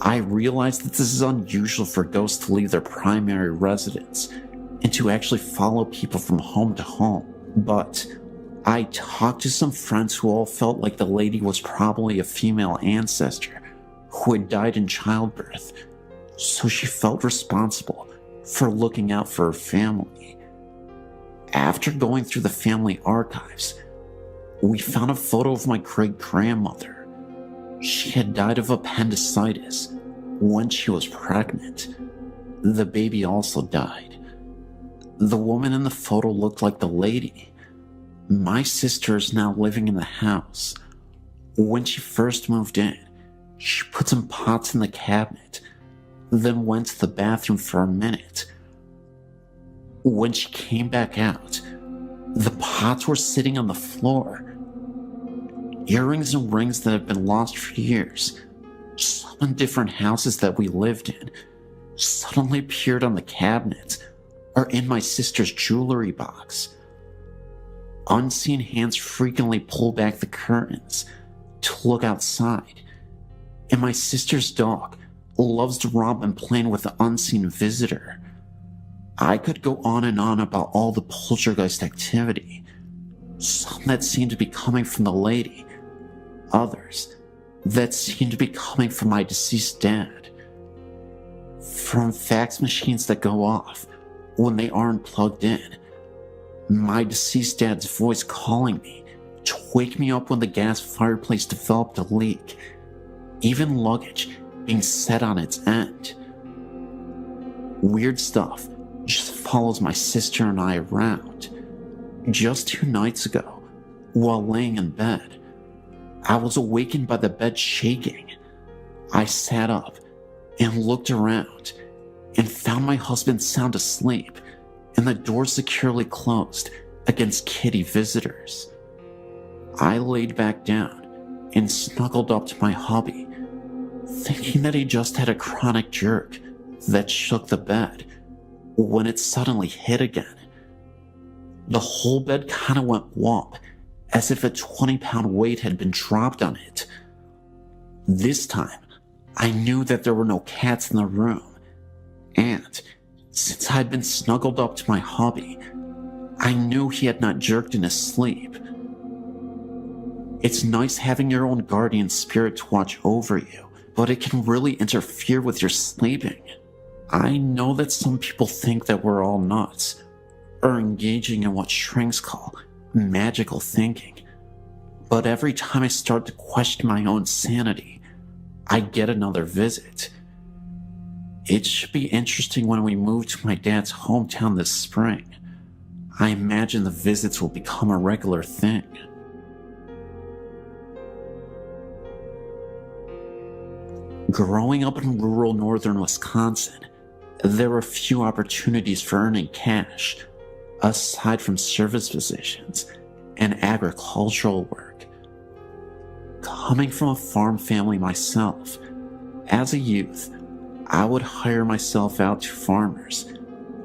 I realized that this is unusual for ghosts to leave their primary residence and to actually follow people from home to home, but I talked to some friends who all felt like the lady was probably a female ancestor who had died in childbirth, so she felt responsible for looking out for her family. After going through the family archives, we found a photo of my great-grandmother. She had died of appendicitis When she was pregnant, the baby also died. The woman in the photo looked like the lady. My sister is now living in the house. When she first moved in, she put some pots in the cabinet, then went to the bathroom for a minute. When she came back out, the pots were sitting on the floor. Earrings and rings that had been lost for years, some in different houses that we lived in, suddenly appeared on the cabinet or in my sister's jewelry box. Unseen hands frequently pull back the curtains to look outside, and my sister's dog loves to romp and play with the unseen visitor. I could go on and on about all the poltergeist activity, some that seemed to be coming from the lady, others that seemed to be coming from my deceased dad. From fax machines that go off when they aren't plugged in, my deceased dad's voice calling me to wake me up when the gas fireplace developed a leak, even luggage being set on its end. Weird stuff just follows my sister and I around. Just 2 nights ago, while laying in bed, I was awakened by the bed shaking. I sat up and looked around and found my husband sound asleep and the door securely closed against kitty visitors. I laid back down and snuggled up to my hubby, thinking that he just had a chronic jerk that shook the bed when it suddenly hit again. The whole bed kind of went womp, as if a 20-pound weight had been dropped on it. This time, I knew that there were no cats in the room, and since I'd been snuggled up to my hubby, I knew he had not jerked in his sleep. It's nice having your own guardian spirit to watch over you, but it can really interfere with your sleeping. I know that some people think that we're all nuts, or engaging in what shrinks call magical thinking, but every time I start to question my own sanity, I get another visit. It should be interesting when we move to my dad's hometown this spring. I imagine the visits will become a regular thing. Growing up in rural northern Wisconsin, there were few opportunities for earning cash, aside from service positions and agricultural work. Coming from a farm family myself, as a youth, I would hire myself out to farmers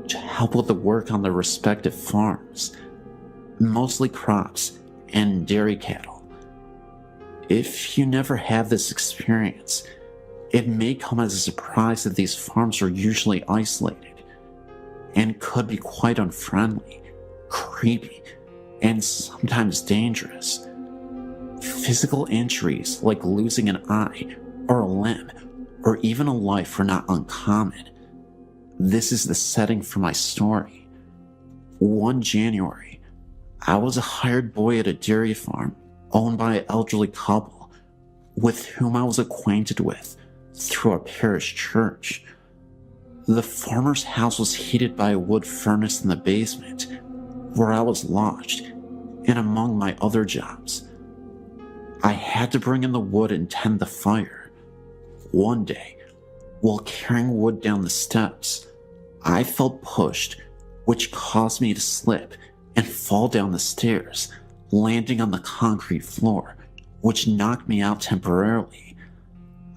to help with the work on their respective farms, mostly crops and dairy cattle. If you never have this experience, it may come as a surprise that these farms are usually isolated and could be quite unfriendly, creepy, and sometimes dangerous. Physical injuries like losing an eye or a limb or even a life are not uncommon. This is the setting for my story. One January, I was a hired boy at a dairy farm owned by an elderly couple with whom I was acquainted with through our parish church. The farmer's house was heated by a wood furnace in the basement, where I was lodged, and among my other jobs, I had to bring in the wood and tend the fire. One day, while carrying wood down the steps, I felt pushed, which caused me to slip and fall down the stairs, landing on the concrete floor, which knocked me out temporarily.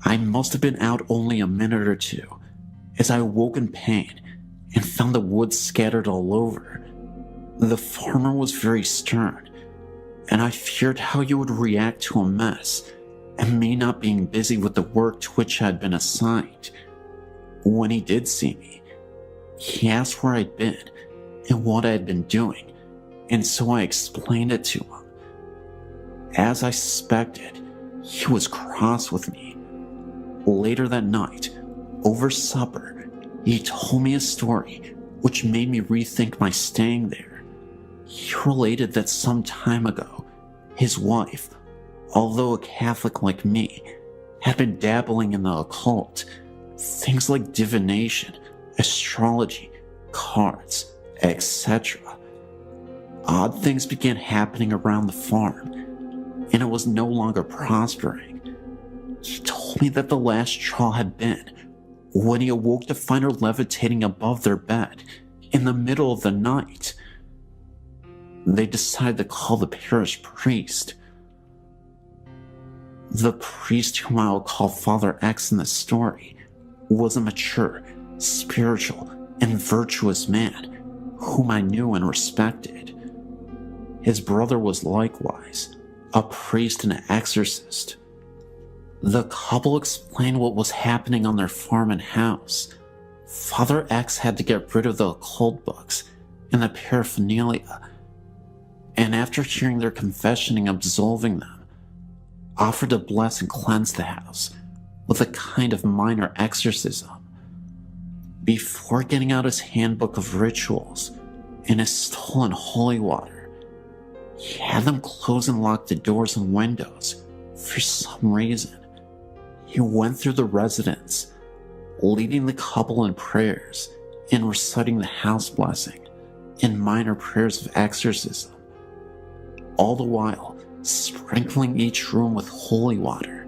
I must have been out only a minute or two, as I woke in pain and found the wood scattered all over. The farmer was very stern, and I feared how he would react to a mess and me not being busy with the work to which I had been assigned. When he did see me, he asked where I'd been and what I had been doing, and so I explained it to him. As I suspected, he was cross with me. Later that night, over supper, he told me a story which made me rethink my staying there. He related that some time ago, his wife, although a Catholic like me, had been dabbling in the occult Things like divination, astrology, cards, etc. Odd things began happening around the farm, and it was no longer prospering. He told me that the last straw had been when he awoke to find her levitating above their bed in the middle of the night. They decided to call the parish priest. The priest, whom I will call Father X in the story, was a mature, spiritual, and virtuous man whom I knew and respected. His brother was likewise a priest and an exorcist. The couple explained what was happening on their farm and house. Father X had to get rid of the occult books and the paraphernalia, and after hearing their confession and absolving them, offered to bless and cleanse the house with a kind of minor exorcism. Before getting out his handbook of rituals and his stolen holy water, he had them close and lock the doors and windows for some reason. He went through the residence, leading the couple in prayers and reciting the house blessing and minor prayers of exorcism, all the while sprinkling each room with holy water.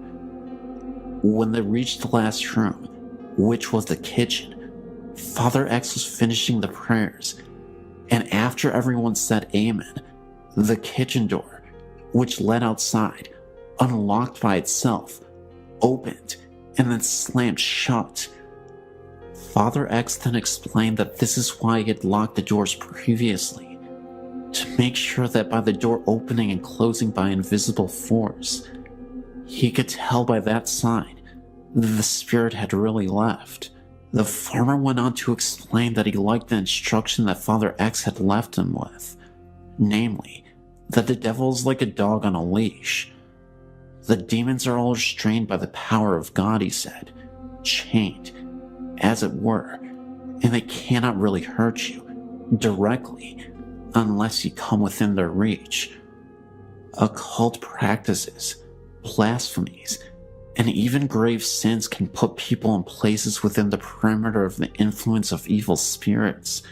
When they reached the last room, which was the kitchen, Father X was finishing the prayers, and after everyone said amen, the kitchen door, which led outside, unlocked by itself, opened and then slammed shut. Father X then explained that this is why he had locked the doors previously, to make sure that by the door opening and closing by invisible force, he could tell by that sign that the spirit had really left. The farmer went on to explain that he liked the instruction that Father X had left him with, namely, that the devil is like a dog on a leash. The demons are all restrained by the power of God, he said, chained, as it were, and they cannot really hurt you directly unless you come within their reach. Occult practices, blasphemies, and even grave sins can put people in places within the perimeter of the influence of evil spirits,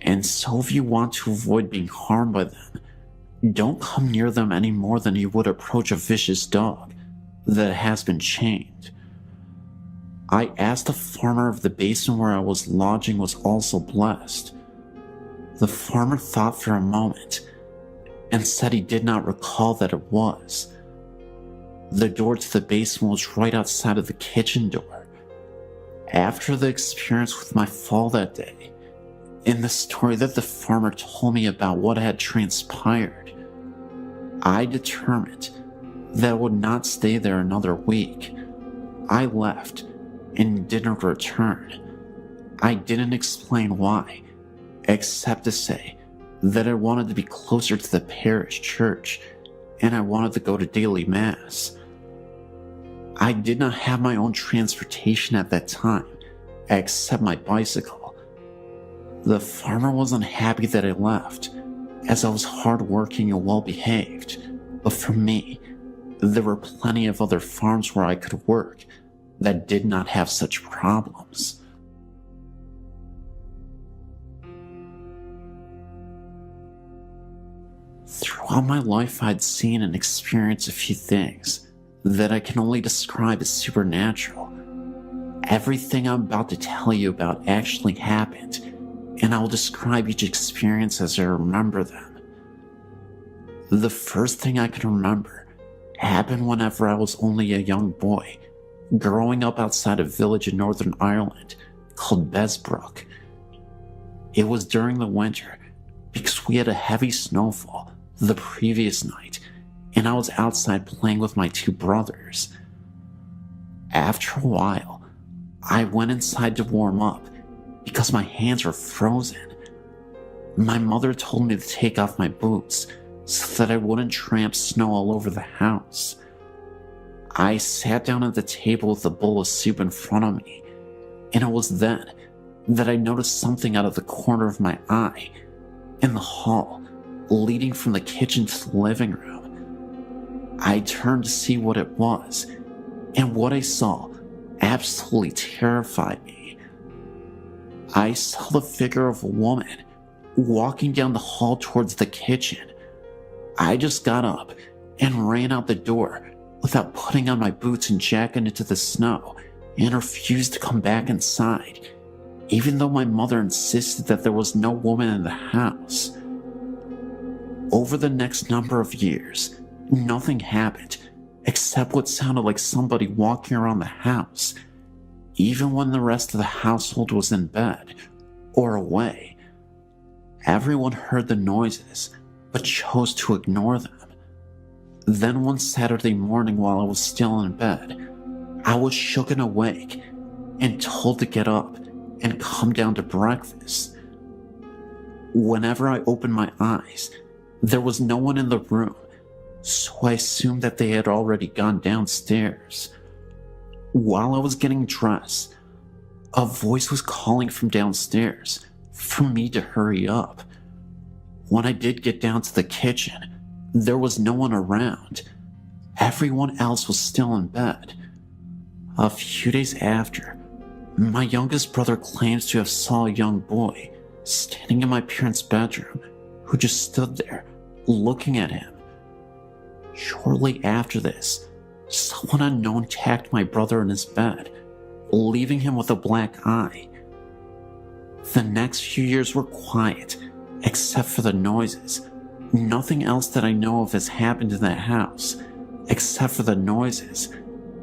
and so if you want to avoid being harmed by them, don't come near them any more than you would approach a vicious dog that has been chained. I asked the farmer if the basin where I was lodging was also blessed. The farmer thought for a moment and said he did not recall that it was. The door to the basement was right outside of the kitchen door. After the experience with my fall that day, and the story that the farmer told me about what had transpired, I determined that I would not stay there another week. I left and didn't return. I didn't explain why, except to say that I wanted to be closer to the parish church and I wanted to go to daily mass. I did not have my own transportation at that time, except my bicycle. The farmer was unhappy that I left, as I was hardworking and well-behaved, but for me, there were plenty of other farms where I could work that did not have such problems. Throughout my life, I'd seen and experienced a few things that I can only describe as supernatural. Everything I'm about to tell you about actually happened, and I will describe each experience as I remember them. The first thing I can remember happened whenever I was only a young boy, growing up outside a village in Northern Ireland called Besbrook. It was during the winter because we had a heavy snowfall the previous night, and I was outside playing with my two brothers. After a while, I went inside to warm up because my hands were frozen. My mother told me to take off my boots so that I wouldn't tramp snow all over the house. I sat down at the table with a bowl of soup in front of me, and it was then that I noticed something out of the corner of my eye in the hall leading from the kitchen to the living room. I turned to see what it was, and what I saw absolutely terrified me. I saw the figure of a woman walking down the hall towards the kitchen. I just got up and ran out the door without putting on my boots and jacket into the snow, and refused to come back inside, even though my mother insisted that there was no woman in the house. Over the next number of years, nothing happened except what sounded like somebody walking around the house, even when the rest of the household was in bed or away. Everyone heard the noises, but chose to ignore them. Then one Saturday morning, while I was still in bed, I was shook and awake and told to get up and come down to breakfast. Whenever I opened my eyes, there was no one in the room, so I assumed that they had already gone downstairs. While I was getting dressed, a voice was calling from downstairs for me to hurry up. When I did get down to the kitchen, there was no one around. Everyone else was still in bed. A few days after, my youngest brother claims to have saw a young boy standing in my parents' bedroom who just stood there looking at him. Shortly after this, someone unknown attacked my brother in his bed, leaving him with a black eye. The next few years were quiet, except for the noises. Nothing else that I know of has happened in that house, except for the noises.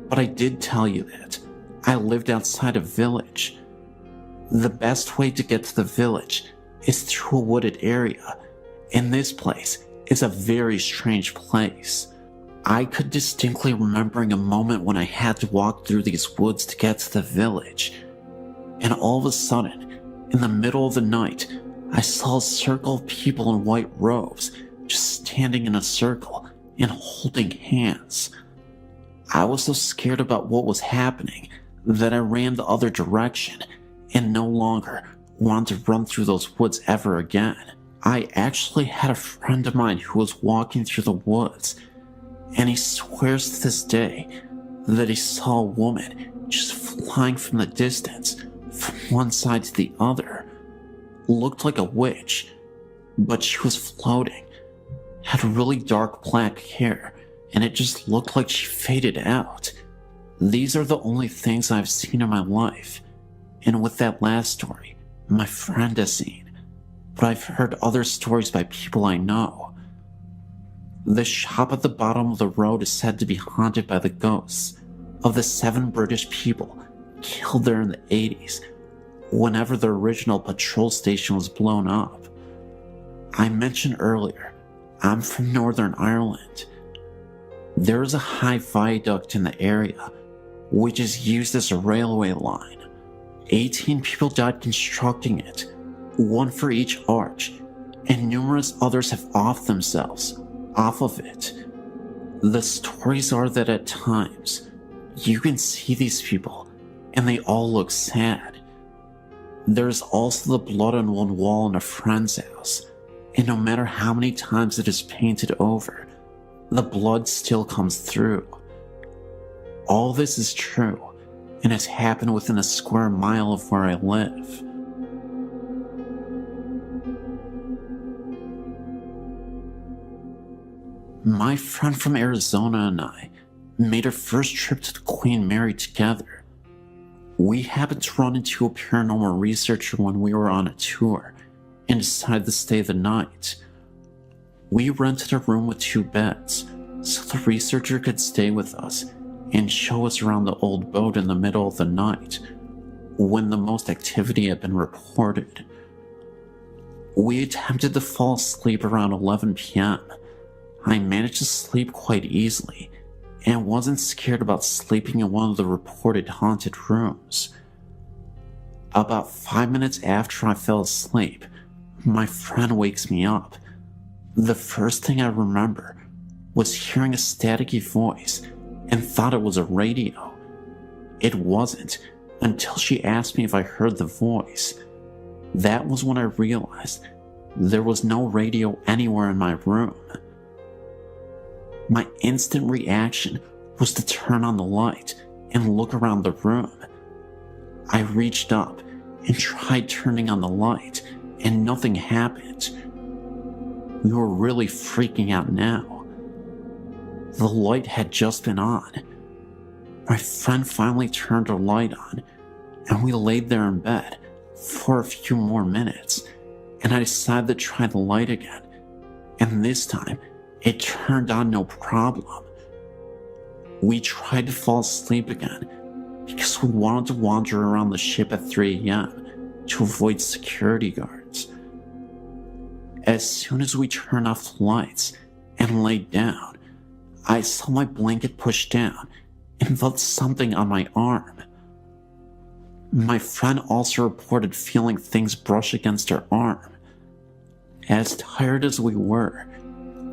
But I did tell you that I lived outside a village. The best way to get to the village is through a wooded area, and this place is a very strange place. I could distinctly remembering a moment when I had to walk through these woods to get to the village, and all of a sudden, in the middle of the night, I saw a circle of people in white robes just standing in a circle and holding hands. I was so scared about what was happening that I ran the other direction and no longer wanted to run through those woods ever again. I actually had a friend of mine who was walking through the woods, and he swears to this day that he saw a woman just flying from the distance from one side to the other. Looked like a witch, but she was floating, had really dark black hair, and it just looked like she faded out. These are the only things I've seen in my life, and with that last story, my friend has seen, but I've heard other stories by people I know. The shop at the bottom of the road is said to be haunted by the ghosts of the 7 British people killed there in the 80s, whenever the original patrol station was blown up. I mentioned earlier, I'm from Northern Ireland. There is a high viaduct in the area, which is used as a railway line. 18 people died constructing it, 1 for each arch, and numerous others have offed themselves off of it. The stories are that at times, you can see these people, and they all look sad. There's also the blood on one wall in a friend's house, and no matter how many times it is painted over, the blood still comes through. All this is true, and has happened within a square mile of where I live. My friend from Arizona and I made our first trip to the Queen Mary together. We happened to run into a paranormal researcher when we were on a tour and decided to stay the night. We rented a room with 2 beds so the researcher could stay with us and show us around the old boat in the middle of the night when the most activity had been reported. We attempted to fall asleep around 11 p.m. I managed to sleep quite easily and wasn't scared about sleeping in one of the reported haunted rooms. About 5 minutes after I fell asleep, my friend wakes me up. The first thing I remember was hearing a staticky voice and thought it was a radio. It wasn't until she asked me if I heard the voice. That was when I realized there was no radio anywhere in my room. My instant reaction was to turn on the light and look around the room. I reached up and tried turning on the light, and nothing happened. We were really freaking out now. The light had just been on. My friend finally turned her light on, and we laid there in bed for a few more minutes, and I decided to try the light again, and this time it turned on no problem. We tried to fall asleep again because we wanted to wander around the ship at 3 a.m. to avoid security guards. As soon as we turned off the lights and laid down, I saw my blanket pushed down and felt something on my arm. My friend also reported feeling things brush against her arm. As tired as we were,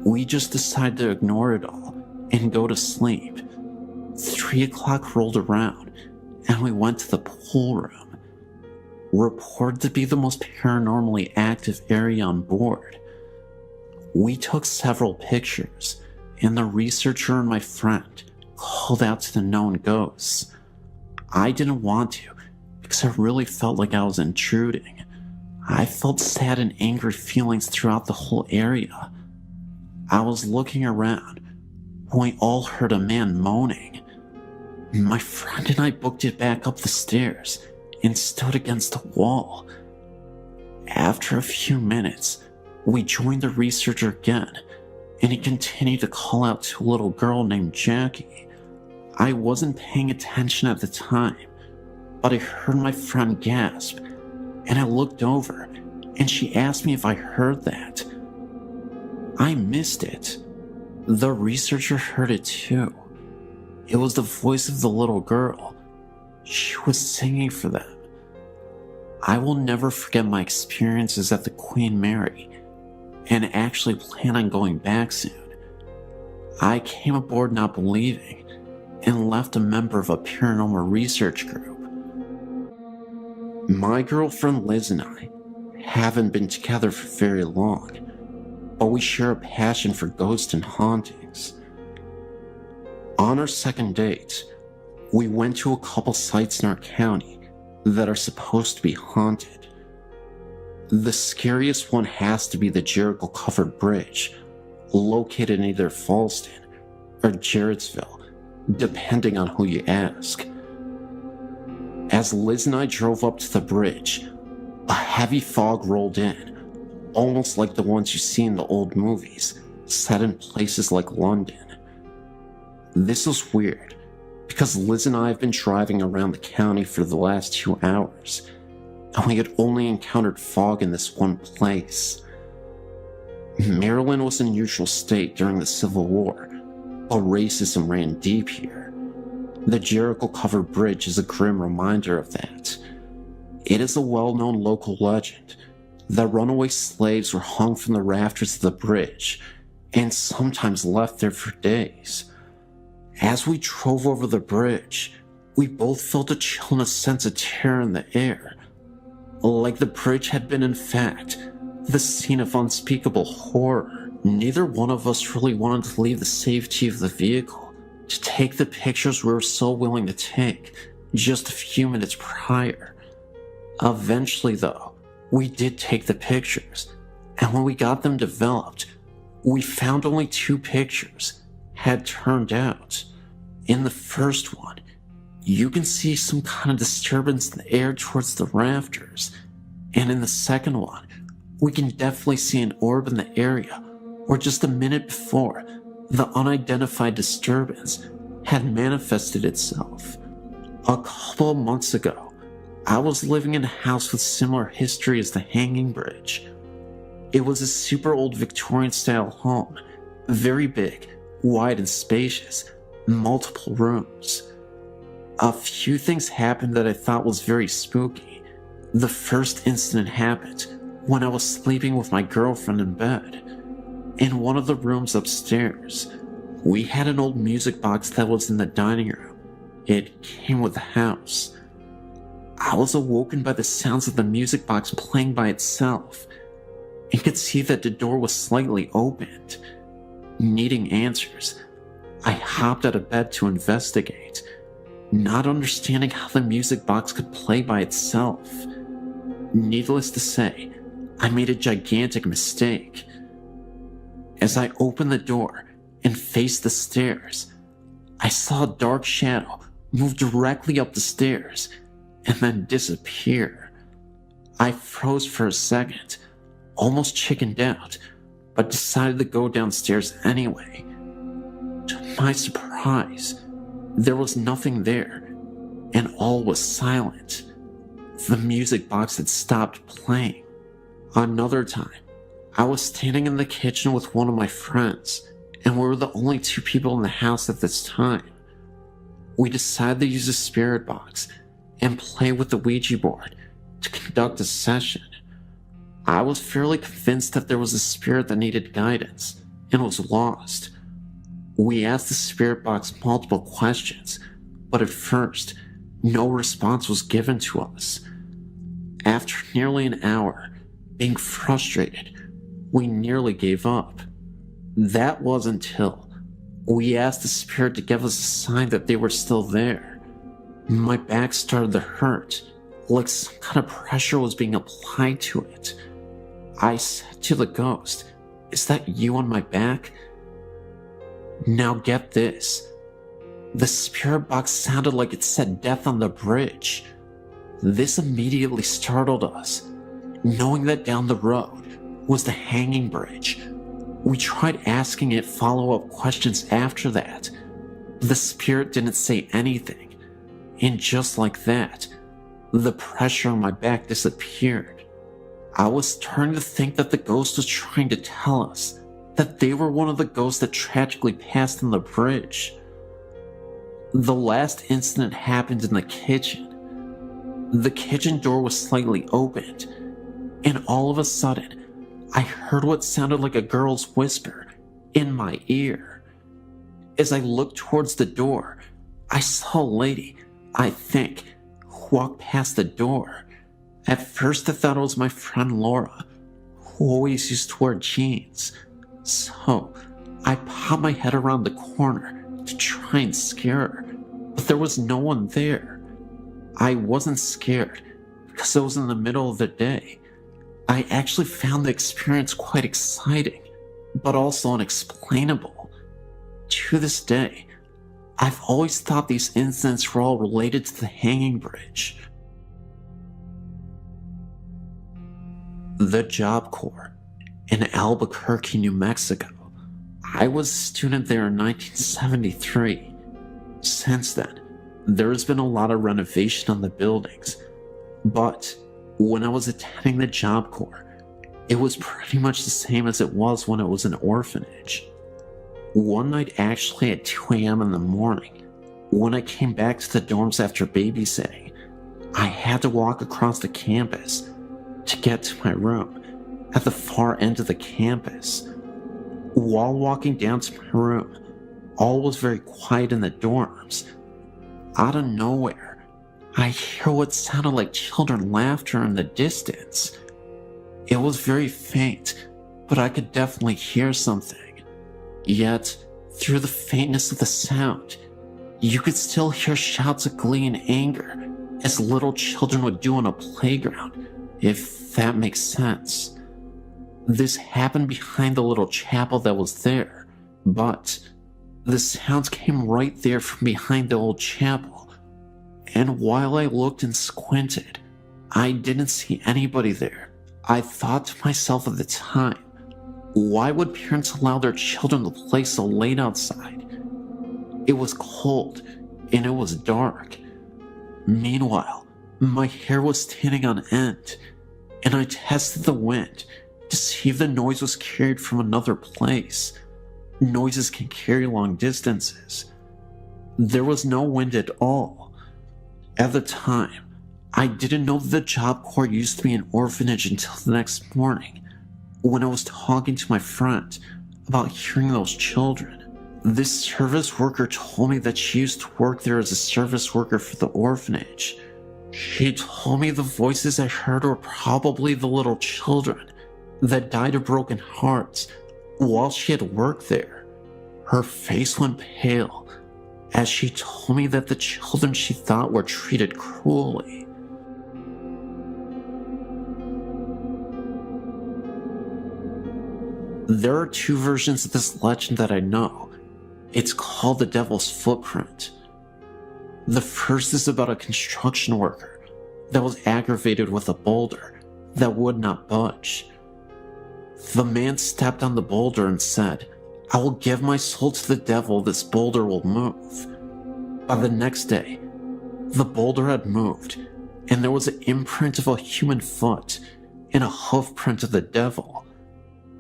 we just decided to ignore it all and go to sleep. 3 o'clock rolled around and we went to the pool room, reported to be the most paranormally active area on board. We took several pictures, and the researcher and my friend called out to the known ghosts. I didn't want to because I really felt like I was intruding. I felt sad and angry feelings throughout the whole area. I was looking around when we all heard a man moaning. My friend and I booked it back up the stairs and stood against the wall. After a few minutes, we joined the researcher again, and he continued to call out to a little girl named Jackie. I wasn't paying attention at the time, but I heard my friend gasp, and I looked over, and she asked me if I heard that. I missed it. The researcher heard it too. It was the voice of the little girl. She was singing for them. I will never forget my experiences at the Queen Mary, and actually plan on going back soon. I came aboard not believing, and left a member of a paranormal research group. My girlfriend Liz and I haven't been together for very long, but we share a passion for ghosts and hauntings. On our second date, we went to a couple sites in our county that are supposed to be haunted. The scariest one has to be the Jericho-covered bridge, located in either Falston or Jarrettsville, depending on who you ask. As Liz and I drove up to the bridge, a heavy fog rolled in, almost like the ones you see in the old movies, set in places like London. This was weird, because Liz and I have been driving around the county for the last 2 hours, and we had only encountered fog in this one place. Maryland was a neutral state during the Civil War, but racism ran deep here. The Jericho-covered bridge is a grim reminder of that. It is a well-known local legend that runaway slaves were hung from the rafters of the bridge, and sometimes left there for days. As we drove over the bridge, we both felt a chill and a sense of terror in the air, like the bridge had been, in fact, the scene of unspeakable horror. Neither one of us really wanted to leave the safety of the vehicle to take the pictures we were so willing to take just a few minutes prior. Eventually, though, we did take the pictures, and when we got them developed, we found only 2 pictures had turned out. In the first one, you can see some kind of disturbance in the air towards the rafters, and in the second one, we can definitely see an orb in the area where just a minute before, the unidentified disturbance had manifested itself. A couple of months ago, I was living in a house with similar history as the Hanging Bridge. It was a super old Victorian-style home, very big, wide and spacious, multiple rooms. A few things happened that I thought was very spooky. The first incident happened when I was sleeping with my girlfriend in bed. In one of the rooms upstairs, we had an old music box that was in the dining room. It came with the house. I was awoken by the sounds of the music box playing by itself, and could see that the door was slightly opened. Needing answers, I hopped out of bed to investigate. not understanding how the music box could play by itself. Needless to say, I made a gigantic mistake. As I opened the door and faced the stairs, I saw a dark shadow move directly up the stairs and then disappear. I froze for a second, almost chickened out, but decided to go downstairs anyway. To my surprise, there was nothing there, and all was silent. The music box had stopped playing. Another time, I was standing in the kitchen with one of my friends, and we were the only two people in the house at this time. We decided to use a spirit box and play with the Ouija board to conduct a session. I was fairly convinced that there was a spirit that needed guidance and was lost. We asked the spirit box multiple questions, but at first, no response was given to us. After nearly an hour, being frustrated, we nearly gave up. That was until we asked the spirit to give us a sign that they were still there. My back started to hurt, like some kind of pressure was being applied to it. I said to the ghost, "Is that you on my back?" Now get this. The spirit box sounded like it said death on the bridge. This immediately startled us, knowing that down the road was the hanging bridge. We tried asking it follow-up questions after that. The spirit didn't say anything, and just like that, the pressure on my back disappeared. I was starting to think that the ghost was trying to tell us that they were one of the ghosts that tragically passed on the bridge. The last incident happened in the kitchen. The kitchen door was slightly opened, and all of a sudden, I heard what sounded like a girl's whisper in my ear. As I looked towards the door, I saw a lady, I think, walk past the door. At first I thought it was my friend Laura, who always used to wear jeans. So I popped my head around the corner to try and scare her, but there was no one there. I wasn't scared because it was in the middle of the day. I actually found the experience quite exciting, but also unexplainable. To this day, I've always thought these incidents were all related to the hanging bridge. The Job Corps in Albuquerque, New Mexico. I was a student there in 1973. Since then, there has been a lot of renovation on the buildings, but when I was attending the Job Corps, it was pretty much the same as it was when it was an orphanage. One night, actually at 2 a.m. in the morning, when I came back to the dorms after babysitting, I had to walk across the campus to get to my room at the far end of the campus. While walking down to my room, all was very quiet in the dorms. Out of nowhere, I hear what sounded like children laughter in the distance. It was very faint, but I could definitely hear something. Yet, through the faintness of the sound, you could still hear shouts of glee and anger, as little children would do on a playground, if that makes sense. This happened behind the little chapel that was there, but the sounds came right there from behind the old chapel. And while I looked and squinted, I didn't see anybody there. I thought to myself at the time, why would parents allow their children to play so late outside? It was cold, and it was dark. Meanwhile, my hair was standing on end, and I tested the wind to see if the noise was carried from another place. Noises can carry long distances. There was no wind at all. At the time, I didn't know that the Job Corps used to be an orphanage until the next morning, when I was talking to my friend about hearing those children. This service worker told me that she used to work there as a service worker for the orphanage. She told me the voices I heard were probably the little children that died of broken hearts while she had worked there. Her face went pale, as she told me that the children she thought were treated cruelly. There are two versions of this legend that I know. It's called the Devil's Footprint. The first is about a construction worker that was aggravated with a boulder that would not budge. The man stepped on the boulder and said, "I will give my soul to the devil, this boulder will move." By the next day, the boulder had moved, and there was an imprint of a human foot and a hoof print of the devil.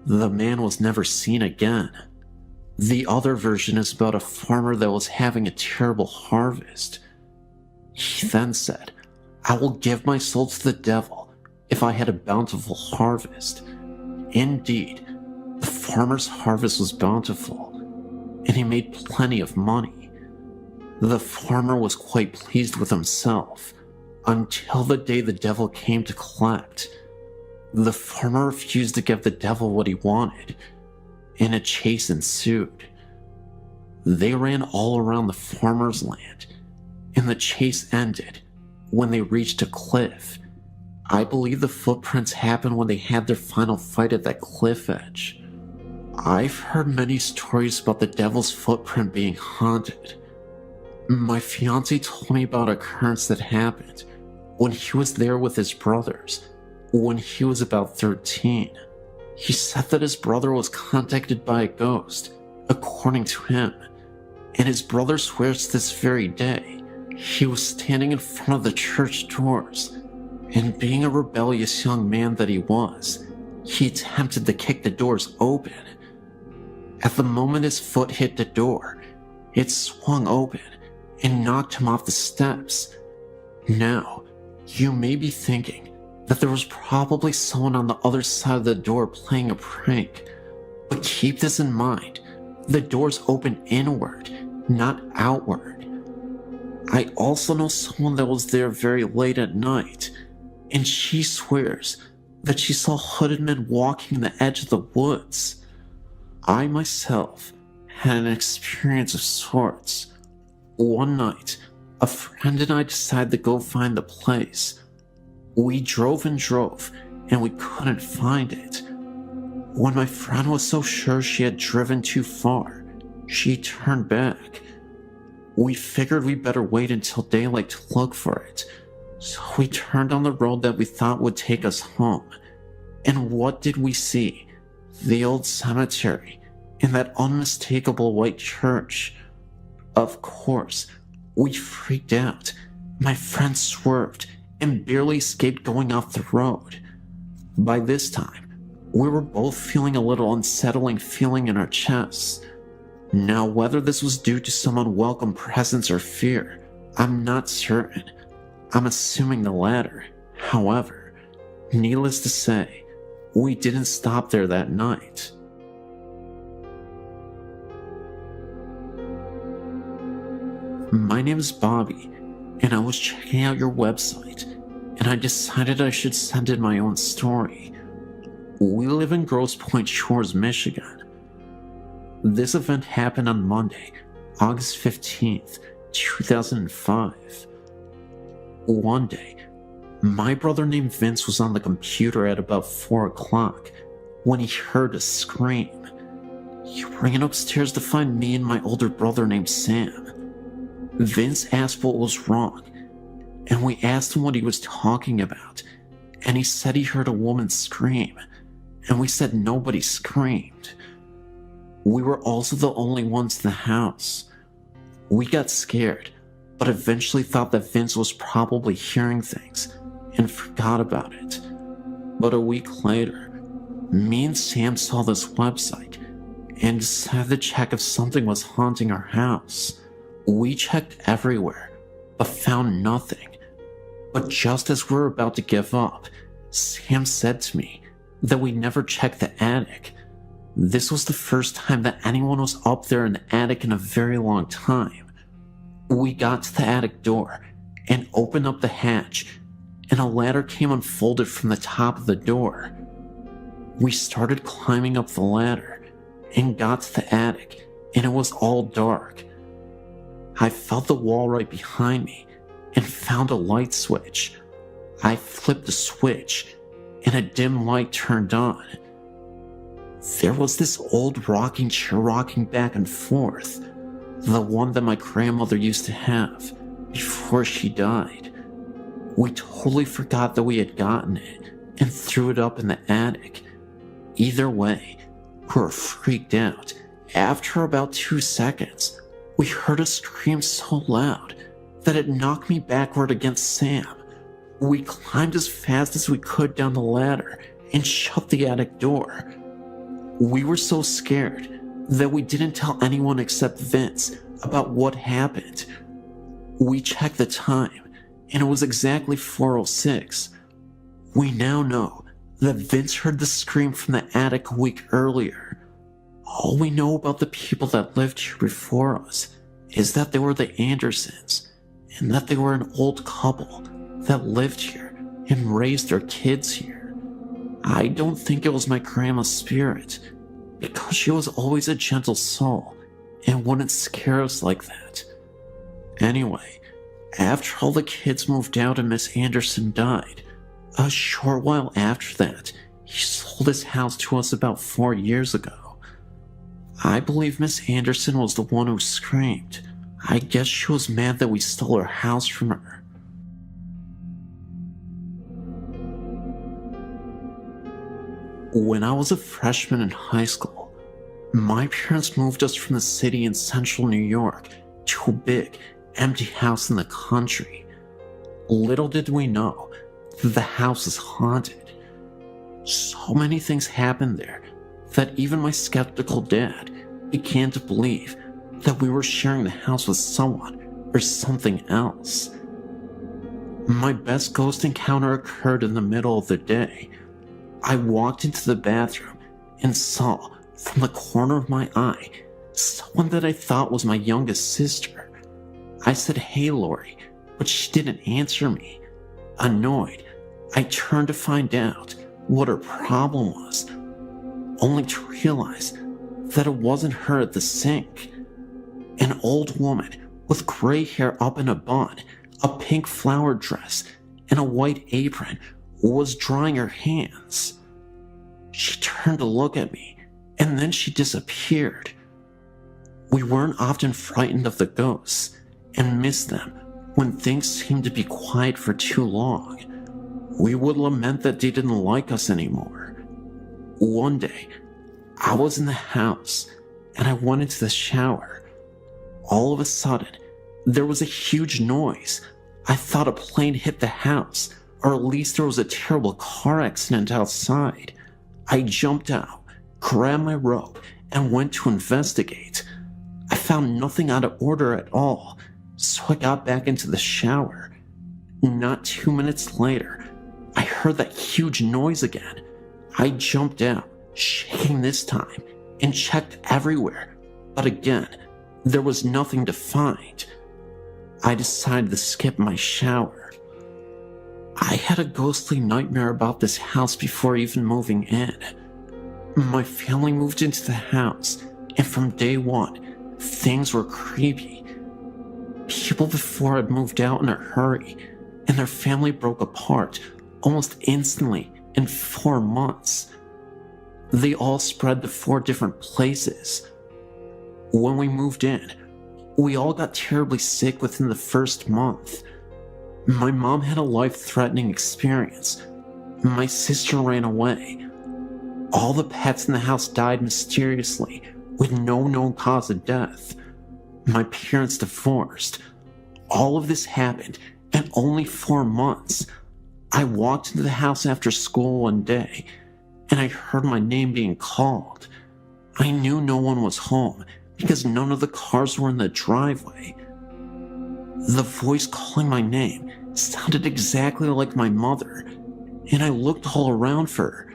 The man was never seen again. The other version is about a farmer that was having a terrible harvest. He then said, "I will give my soul to the devil if I had a bountiful harvest." Indeed, the farmer's harvest was bountiful, and he made plenty of money. The farmer was quite pleased with himself until the day the devil came to collect. The farmer refused to give the devil what he wanted, and a chase ensued. They ran all around the farmer's land, and the chase ended when they reached a cliff. I believe the footprints happened when they had their final fight at that cliff edge. I've heard many stories about the devil's footprint being haunted. My fiance told me about an occurrence that happened when he was there with his brothers when he was about 13. He said that his brother was contacted by a ghost, according to him, and his brother swears to this very day he was standing in front of the church doors, and being a rebellious young man that he was, he attempted to kick the doors open. At the moment his foot hit the door, it swung open and knocked him off the steps. Now, you may be thinking that there was probably someone on the other side of the door playing a prank, but keep this in mind, the doors open inward, not outward. I also know someone that was there very late at night, and she swears that she saw hooded men walking the edge of the woods. I myself had an experience of sorts. One night, a friend and I decided to go find the place. We drove and drove, and we couldn't find it. When my friend was so sure she had driven too far, she turned back. We figured we better wait until daylight to look for it, so we turned on the road that we thought would take us home. And what did we see? The old cemetery and that unmistakable white church. Of course, we freaked out. My friend swerved and barely escaped going off the road. By this time, we were both feeling a little unsettling feeling in our chests. Now, whether this was due to some unwelcome presence or fear, I'm not certain. I'm assuming the latter. However, needless to say, we didn't stop there that night. My name is Bobby, and I was checking out your website, and I decided I should send in my own story. We live in Grosse Pointe Shores, Michigan. This event happened on Monday, August 15th, 2005. One day, my brother named Vince was on the computer at about 4 o'clock when he heard a scream. He ran upstairs to find me and my older brother named Sam. Vince asked what was wrong, and we asked him what he was talking about, and he said he heard a woman scream, and we said nobody screamed. We were also the only ones in the house. We got scared, but eventually thought that Vince was probably hearing things and forgot about it. But a week later, me and Sam saw this website and decided to check if something was haunting our house. We checked everywhere, but found nothing. But just as we were about to give up, Sam said to me that we never checked the attic. This was the first time that anyone was up there in the attic in a very long time. We got to the attic door and opened up the hatch, and a ladder came unfolded from the top of the door. We started climbing up the ladder and got to the attic, and it was all dark. I felt the wall right behind me and found a light switch. I flipped the switch and a dim light turned on. There was this old rocking chair rocking back and forth, the one that my grandmother used to have before she died. We totally forgot that we had gotten it and threw it up in the attic. Either way, we were freaked out. After about 2 seconds, we heard a scream so loud that it knocked me backward against Sam. We climbed as fast as we could down the ladder and shut the attic door. We were so scared that we didn't tell anyone except Vince about what happened. We checked the time, and it was exactly 4:06. We now know that Vince heard the scream from the attic a week earlier. All we know about the people that lived here before us is that they were the Andersons, and that they were an old couple that lived here and raised their kids here. I don't think it was my grandma's spirit, because she was always a gentle soul and wouldn't scare us like that. Anyway, after all the kids moved out and Miss Anderson died, a short while after that, he sold his house to us about 4 years ago. I believe Miss Anderson was the one who screamed. I guess she was mad that we stole her house from her. When I was a freshman in high school, my parents moved us from the city in central New York to a big, empty house in the country. Little did we know that the house is haunted. So many things happened there that even my skeptical dad began to believe that we were sharing the house with someone or something else. My best ghost encounter occurred in the middle of the day. I walked into the bathroom and saw, from the corner of my eye, someone that I thought was my youngest sister. I said, "Hey, Lori," but she didn't answer me. Annoyed, I turned to find out what her problem was, only to realize that it wasn't her at the sink. An old woman with gray hair up in a bun, a pink flower dress, and a white apron was drying her hands. She turned to look at me, and then she disappeared. We weren't often frightened of the ghosts, and missed them when things seemed to be quiet for too long. We would lament that they didn't like us anymore. One day, I was in the house, and I went into the shower. All of a sudden, there was a huge noise. I thought a plane hit the house, or at least there was a terrible car accident outside. I jumped out, grabbed my robe, and went to investigate. I found nothing out of order at all, so I got back into the shower. Not 2 minutes later, I heard that huge noise again. I jumped out, shaking this time, and checked everywhere, but again, there was nothing to find. I decided to skip my shower. I had a ghostly nightmare about this house before even moving in. My family moved into the house, and from day one, things were creepy. People before had moved out in a hurry, and their family broke apart almost instantly in 4 months. They all spread to 4 different places. When we moved in, we all got terribly sick within the first month. My mom had a life-threatening experience. My sister ran away. All the pets in the house died mysteriously, with no known cause of death. My parents divorced. All of this happened in only 4 months. I walked into the house after school one day, and I heard my name being called. I knew no one was home because none of the cars were in the driveway. The voice calling my name sounded exactly like my mother, and I looked all around for her,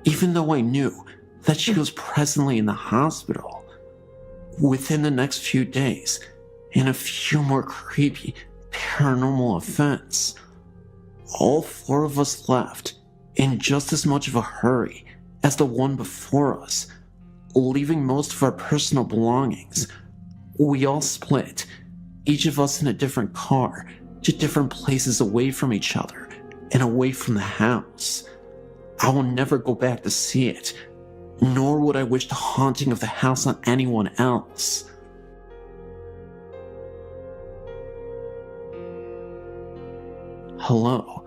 even though I knew that she was presently in the hospital. Within the next few days, and a few more creepy paranormal events, all 4 of us left in just as much of a hurry as the one before us, leaving most of our personal belongings. We all split, each of us in a different car, to different places away from each other and away from the house. I will never go back to see it, nor would I wish the haunting of the house on anyone else. Hello.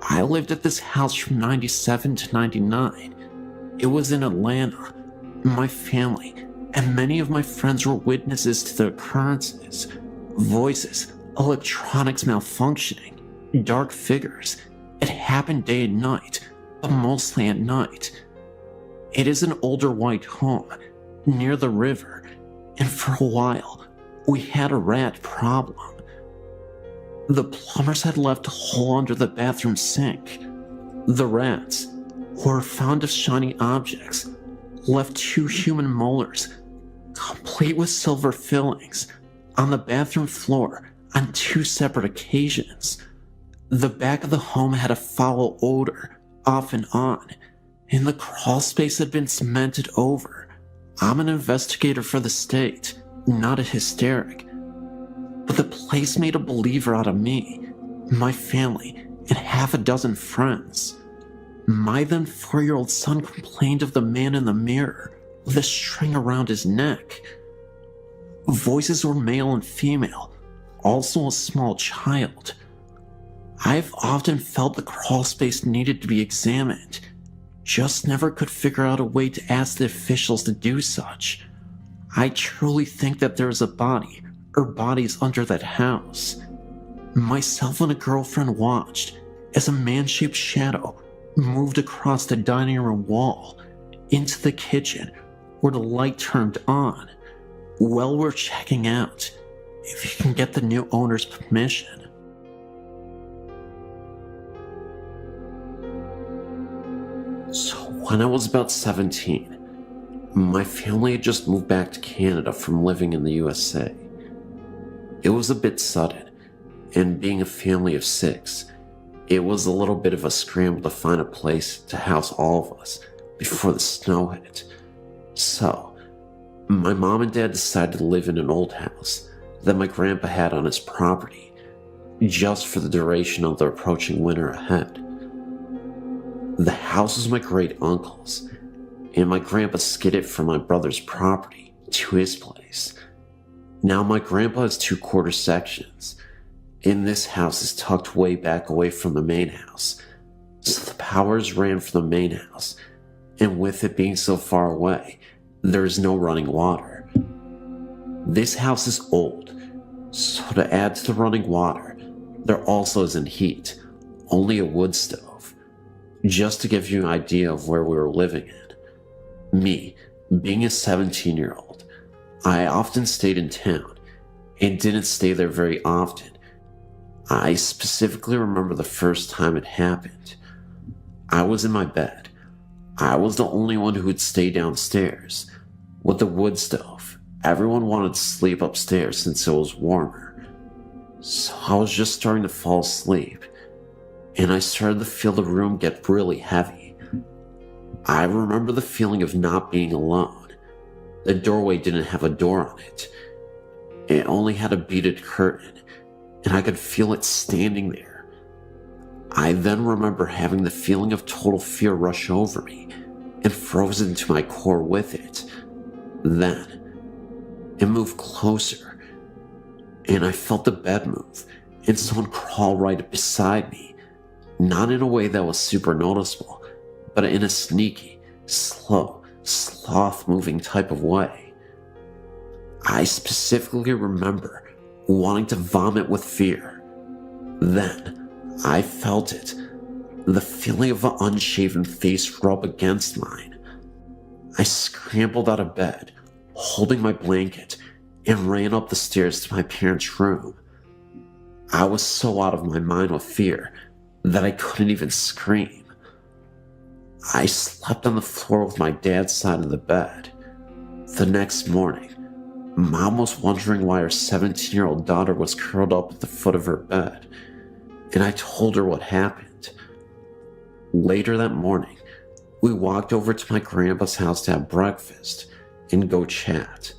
I lived at this house from 97 to 99. It was in Atlanta. My family and many of my friends were witnesses to the occurrences. Voices, electronics malfunctioning, dark figures. It happened day and night, but mostly at night. It is an older white home, near the river, and for a while, we had a rat problem. The plumbers had left a hole under the bathroom sink. The rats, who were fond of shiny objects, left 2 human molars, complete with silver fillings, on the bathroom floor on 2 separate occasions. The back of the home had a foul odor, off and on, and the crawl space had been cemented over. I'm an investigator for the state, not a hysteric. But the place made a believer out of me, my family, and half a dozen friends. My then 4-year-old son complained of the man in the mirror with a string around his neck. Voices were male and female, also a small child. I've often felt the crawl space needed to be examined, just never could figure out a way to ask the officials to do such. I truly think that there is a body or bodies under that house. Myself and a girlfriend watched as a man-shaped shadow moved across the dining room wall into the kitchen where the light turned on. Well, we're checking out, if you can get the new owner's permission. So when I was about 17, my family had just moved back to Canada from living in the USA. It was a bit sudden, and being a family of 6, it was a little bit of a scramble to find a place to house all of us before the snow hit. So, my mom and dad decided to live in an old house that my grandpa had on his property, just for the duration of the approaching winter ahead. The house was my great uncle's, and my grandpa skidded from my brother's property to his place. Now my grandpa has 2 quarter sections, and this house is tucked way back away from the main house, so the powers ran from the main house, and with it being so far away, there is no running water. This house is old, so to add to the running water, there also isn't heat, only a wood stove. Just to give you an idea of where we were living in. Me, being a 17-year-old, I often stayed in town, and didn't stay there very often. I specifically remember the first time it happened. I was in my bed. I was the only one who would stay downstairs. With the wood stove, everyone wanted to sleep upstairs since it was warmer. So I was just starting to fall asleep, and I started to feel the room get really heavy. I remember the feeling of not being alone. The doorway didn't have a door on it. It only had a beaded curtain, and I could feel it standing there. I then remember having the feeling of total fear rush over me and frozen to my core with it. Then, it moved closer, and I felt the bed move and someone crawl right beside me. Not in a way that was super noticeable, but in a sneaky, slow, sloth-moving type of way. I specifically remember wanting to vomit with fear. Then, I felt it, the feeling of an unshaven face rub against mine. I scrambled out of bed, holding my blanket, and ran up the stairs to my parents' room. I was so out of my mind with fear that I couldn't even scream. I slept on the floor with my dad's side of the bed. The next morning, Mom was wondering why her 17-year-old daughter was curled up at the foot of her bed, and I told her what happened. Later that morning, we walked over to my grandpa's house to have breakfast and go chat.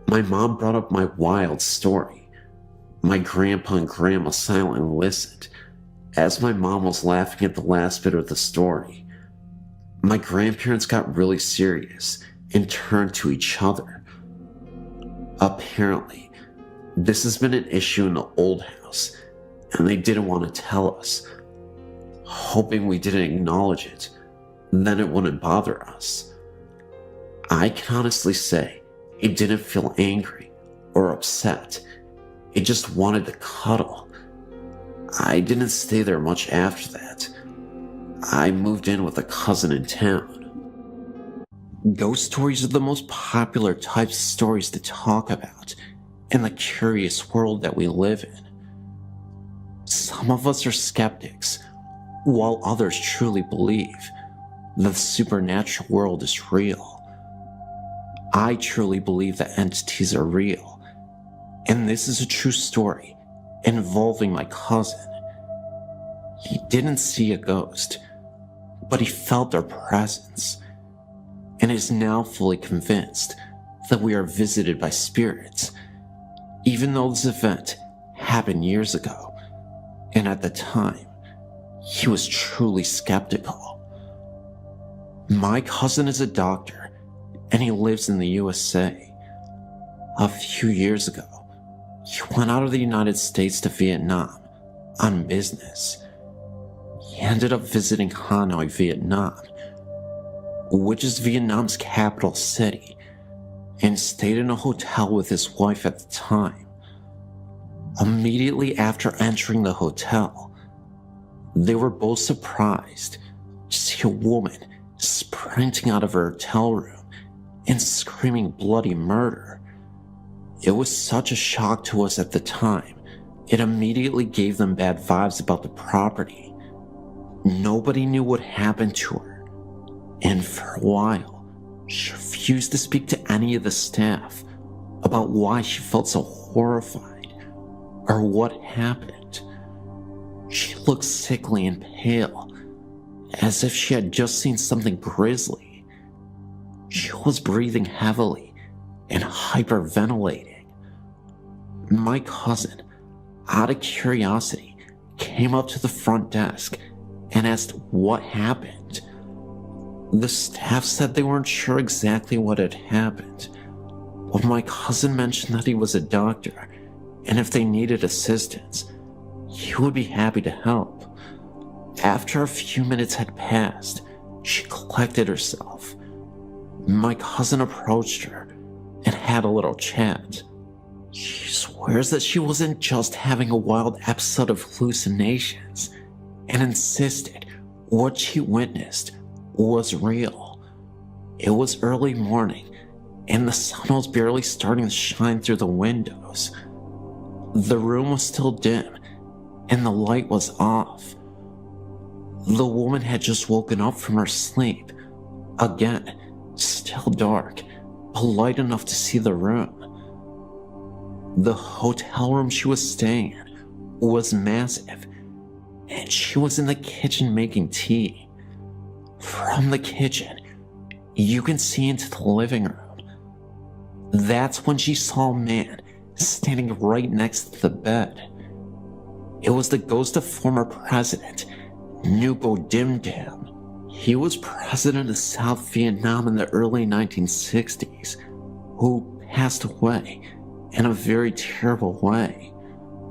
My mom brought up my wild story, My grandpa and grandma silently listened as my mom was laughing at the last bit of the story. My grandparents got really serious and turned to each other. Apparently, this has been an issue in the old house, and they didn't want to tell us, hoping we didn't acknowledge it, then it wouldn't bother us. I can honestly say it didn't feel angry or upset. It just wanted to cuddle. I didn't stay there much after that. I moved in with a cousin in town. Ghost stories are the most popular types of stories to talk about in the curious world that we live in. Some of us are skeptics, while others truly believe that the supernatural world is real. I truly believe that entities are real, and this is a true story involving my cousin. He didn't see a ghost, but he felt our presence, and is now fully convinced that we are visited by spirits, even though this event happened years ago, and at the time, he was truly skeptical. My cousin is a doctor, and he lives in the USA. A few years ago, he went out of the United States to Vietnam on business. He ended up visiting Hanoi, Vietnam, which is Vietnam's capital city, and stayed in a hotel with his wife at the time. Immediately after entering the hotel, they were both surprised to see a woman sprinting out of her hotel room and screaming bloody murder. It was such a shock to us at the time, it immediately gave them bad vibes about the property. Nobody knew what happened to her, and for a while, she refused to speak to any of the staff about why she felt so horrified or what happened. She looked sickly and pale, as if she had just seen something grisly. She was breathing heavily and hyperventilating. My cousin, out of curiosity, came up to the front desk and asked what happened. The staff said they weren't sure exactly what had happened, but my cousin mentioned that he was a doctor, and if they needed assistance, he would be happy to help. After a few minutes had passed, she collected herself. My cousin approached her and had a little chat. She swears that she wasn't just having a wild episode of hallucinations, and insisted what she witnessed was real. It was early morning, and the sun was barely starting to shine through the windows. The room was still dim, and the light was off. The woman had just woken up from her sleep. Again, still dark, but light enough to see the room. The hotel room she was staying in was massive, and she was in the kitchen making tea. From the kitchen, you can see into the living room. That's when she saw a man standing right next to the bed. It was the ghost of former president Nguyen Dim Dam. He was president of South Vietnam in the early 1960s, who passed away in a very terrible way.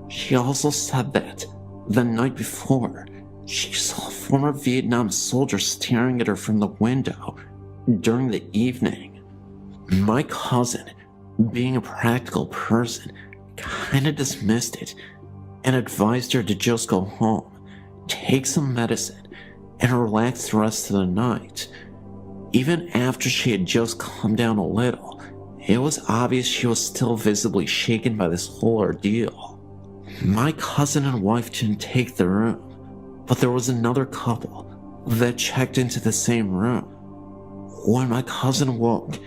She also said that the night before, she saw a former Vietnam soldier staring at her from the window during the evening. My cousin, being a practical person, kinda dismissed it and advised her to just go home, take some medicine, and relax the rest of the night. Even after she had just calmed down a little, it was obvious she was still visibly shaken by this whole ordeal. My cousin and wife didn't take the room, but there was another couple that checked into the same room. When my cousin woke,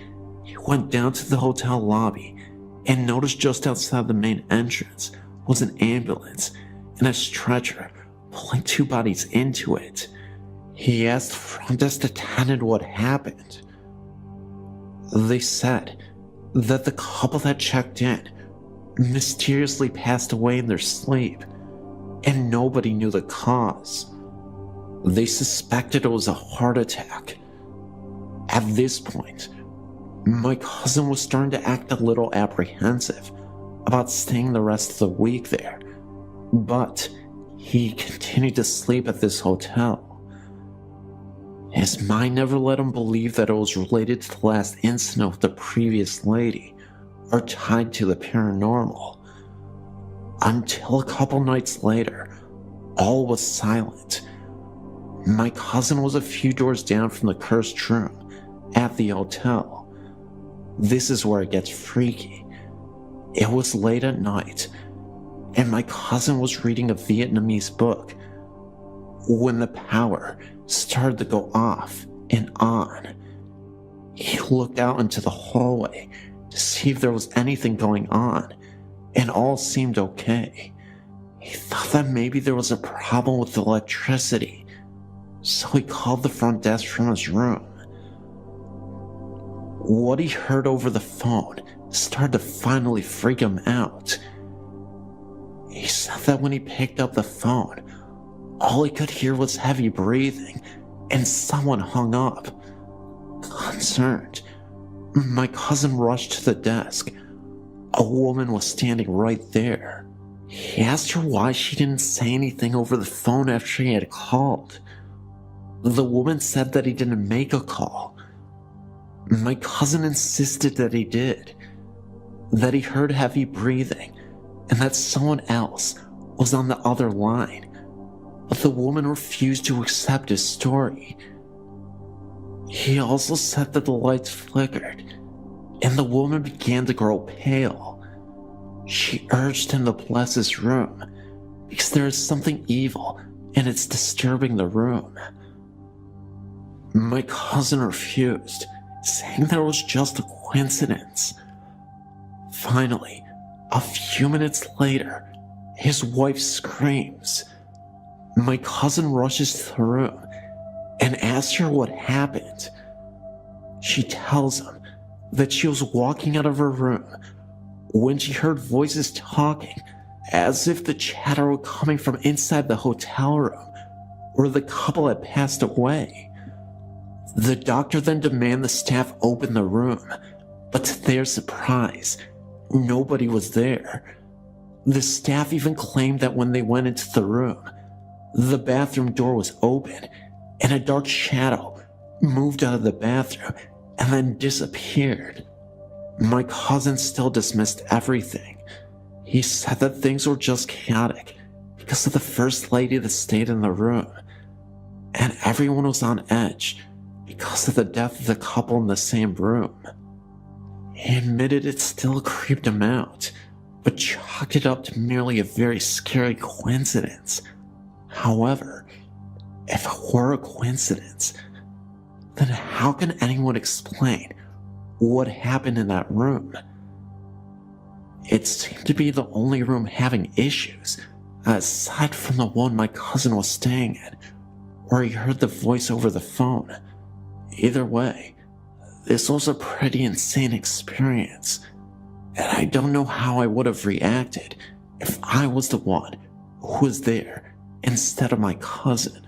he went down to the hotel lobby and noticed just outside the main entrance was an ambulance and a stretcher pulling two bodies into it. He asked the front desk attendant what happened. They said that the couple that checked in mysteriously passed away in their sleep, and nobody knew the cause. They suspected it was a heart attack. At this point, my cousin was starting to act a little apprehensive about staying the rest of the week there, but he continued to sleep at this hotel. His mind never let him believe that it was related to the last incident with the previous lady or tied to the paranormal. Until a couple nights later, all was silent. My cousin was a few doors down from the cursed room at the hotel. This is where it gets freaky. It was late at night, and my cousin was reading a Vietnamese book when the power started to go off and on. He looked out into the hallway to see if there was anything going on, and all seemed okay. He thought that maybe there was a problem with the electricity, so he called the front desk from his room. What he heard over the phone started to finally freak him out. He said that when he picked up the phone, all he could hear was heavy breathing, and someone hung up. Concerned, my cousin rushed to the desk. A woman was standing right there. He asked her why she didn't say anything over the phone after he had called. The woman said that he didn't make a call. My cousin insisted that he did, that he heard heavy breathing, and that someone else was on the other line, but the woman refused to accept his story. He also said that the lights flickered, and the woman began to grow pale. She urged him to bless his room, because there is something evil and it's disturbing the room. My cousin refused, saying that it was just a coincidence. Finally, a few minutes later, his wife screams. My cousin rushes to the room and asks her what happened. She tells him that she was walking out of her room when she heard voices talking, as if the chatter were coming from inside the hotel room where the couple had passed away. The doctor then demanded the staff open the room, but to their surprise, nobody was there. The staff even claimed that when they went into the room, the bathroom door was open and a dark shadow moved out of the bathroom and then disappeared. My cousin still dismissed everything. He said that things were just chaotic because of the first lady that stayed in the room, and everyone was on edge because of the death of the couple in the same room. He admitted it still creeped him out, but chalked it up to merely a very scary coincidence. However, if it were a coincidence, then how can anyone explain what happened in that room? It seemed to be the only room having issues, aside from the one my cousin was staying in, where he heard the voice over the phone. Either way, this was a pretty insane experience, and I don't know how I would have reacted if I was the one who was there instead of my cousin.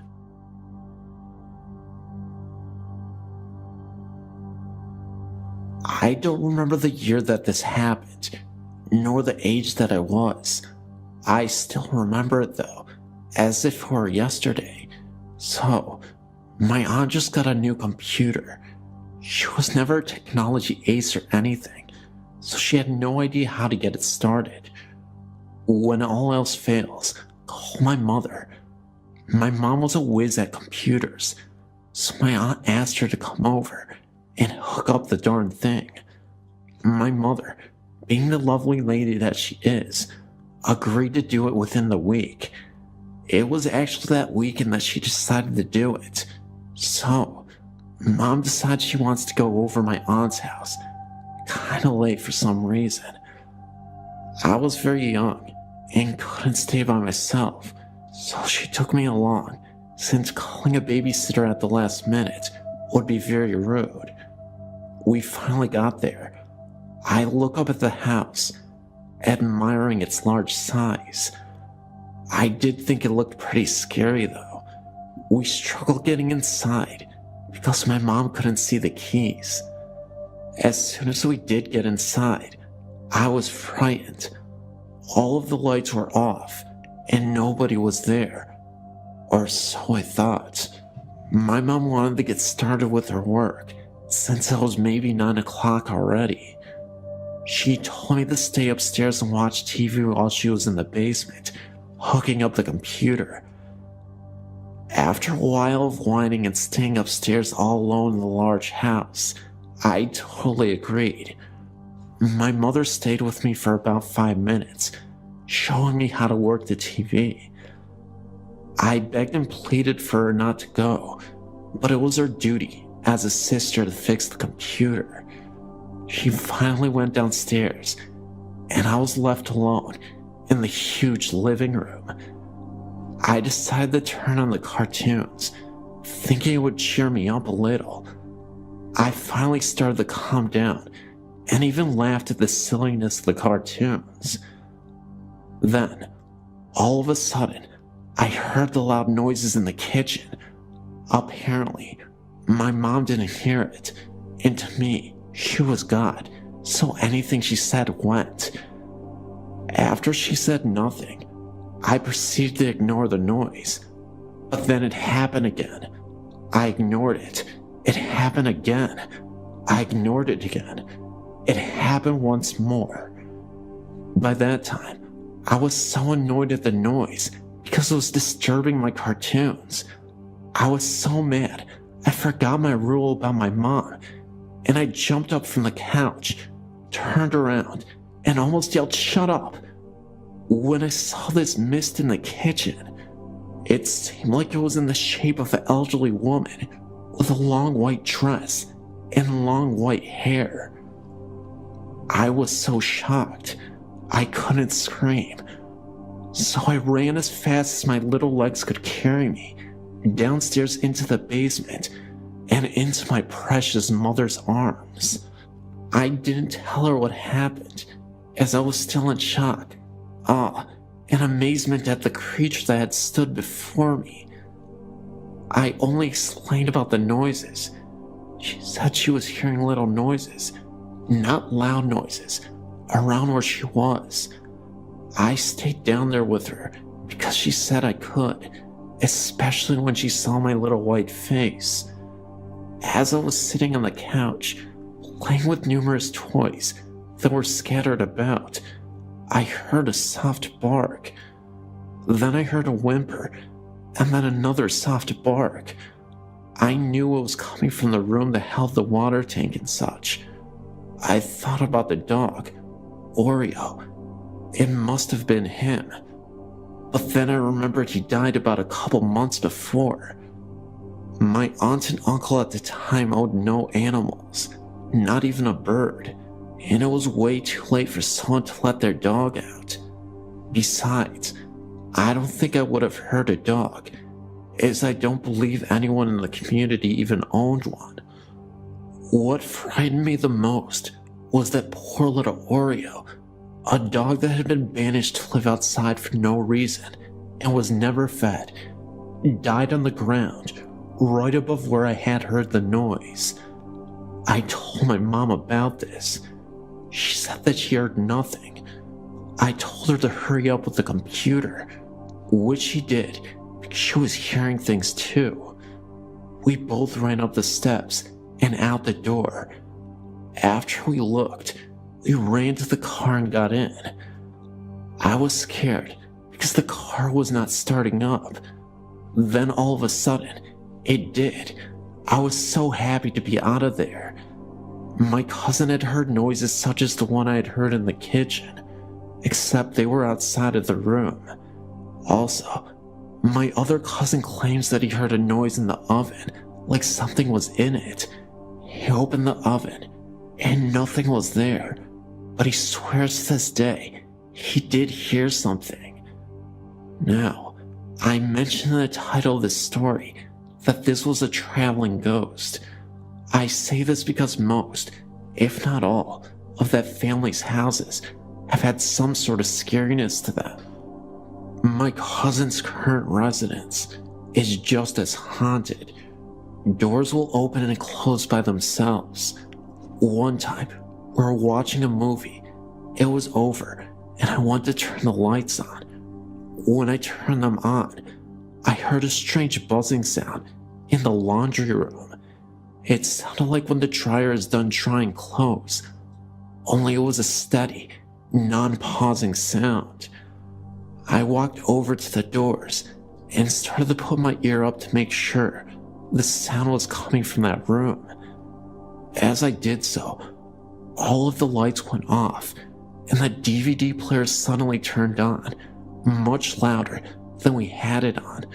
I don't remember the year that this happened, nor the age that I was. I still remember it though, as if it were yesterday. So, my aunt just got a new computer. She was never a technology ace or anything, so she had no idea how to get it started. When all else fails, call my mother. My mom was a whiz at computers, so my aunt asked her to come over and hook up the darn thing. My mother, being the lovely lady that she is, agreed to do it within the week. It was actually that weekend that she decided to do it. So, Mom decides she wants to go over my aunt's house, kinda late for some reason. I was very young and couldn't stay by myself, so she took me along, since calling a babysitter at the last minute would be very rude. We finally got there. I look up at the house. admiring its large size. I did think it looked pretty scary though. We struggled getting inside because my mom couldn't see the keys. As soon as we did get inside, I was frightened. All of the lights were off and nobody was there. Or so I thought. My mom wanted to get started with her work since it was maybe 9 o'clock already. She told me to stay upstairs and watch TV while she was in the basement, hooking up the computer. After a while of whining and staying upstairs all alone in the large house, I totally agreed. My mother stayed with me for about 5 minutes, showing me how to work the TV. I begged and pleaded for her not to go, but it was her duty as a sister to fix the computer. She finally went downstairs, and I was left alone in the huge living room. I decided to turn on the cartoons, thinking it would cheer me up a little. I finally started to calm down and even laughed at the silliness of the cartoons. Then, all of a sudden, I heard the loud noises in the kitchen. Apparently, my mom didn't hear it, and to me, she was God, so anything she said went. After she said nothing, I proceeded to ignore the noise. But then it happened again. I ignored it. It happened again. I ignored it again. It happened once more. By that time, I was so annoyed at the noise because it was disturbing my cartoons. I was so mad, I forgot my rule about my mom, and I jumped up from the couch, turned around, and almost yelled, "Shut up!" When I saw this mist in the kitchen, it seemed like it was in the shape of an elderly woman with a long white dress and long white hair. I was so shocked, I couldn't scream. So I ran as fast as my little legs could carry me, downstairs into the basement, and into my precious mother's arms. I didn't tell her what happened, as I was still in shock, awe, and amazement at the creature that had stood before me. I only explained about the noises. She said she was hearing little noises, not loud noises, around where she was. I stayed down there with her because she said I could, especially when she saw my little white face. As I was sitting on the couch, playing with numerous toys that were scattered about, I heard a soft bark. Then I heard a whimper, and then another soft bark. I knew it was coming from the room that held the water tank and such. I thought about the dog, Oreo. It must have been him. But then I remembered he died about a couple months before. My aunt and uncle at the time owned no animals, not even a bird, and it was way too late for someone to let their dog out. Besides, I don't think I would have hurt a dog, as I don't believe anyone in the community even owned one. What frightened me the most was that poor little Oreo, a dog that had been banished to live outside for no reason and was never fed, died on the ground right above where I had heard the noise. I told my mom about this. She said that she heard nothing. I told her to hurry up with the computer, which she did because she was hearing things too. We both ran up the steps and out the door. After we looked, we ran to the car and got in. I was scared because the car was not starting up. Then all of a sudden, it did. I was so happy to be out of there. My cousin had heard noises such as the one I had heard in the kitchen, except they were outside of the room. Also, my other cousin claims that he heard a noise in the oven, like something was in it. He opened the oven, and nothing was there, but he swears to this day he did hear something. Now, I mentioned in the title of this story that this was a traveling ghost. I say this because most, if not all, of that family's houses have had some sort of scariness to them. My cousin's current residence is just as haunted. Doors will open and close by themselves. One time, we were watching a movie. It was over, and I wanted to turn the lights on. When I turned them on, I heard a strange buzzing sound in the laundry room. It sounded like when the dryer is done drying clothes, only it was a steady, non-pausing sound. I walked over to the doors and started to put my ear up to make sure the sound was coming from that room. As I did so, all of the lights went off and the DVD player suddenly turned on, much louder than we had it on.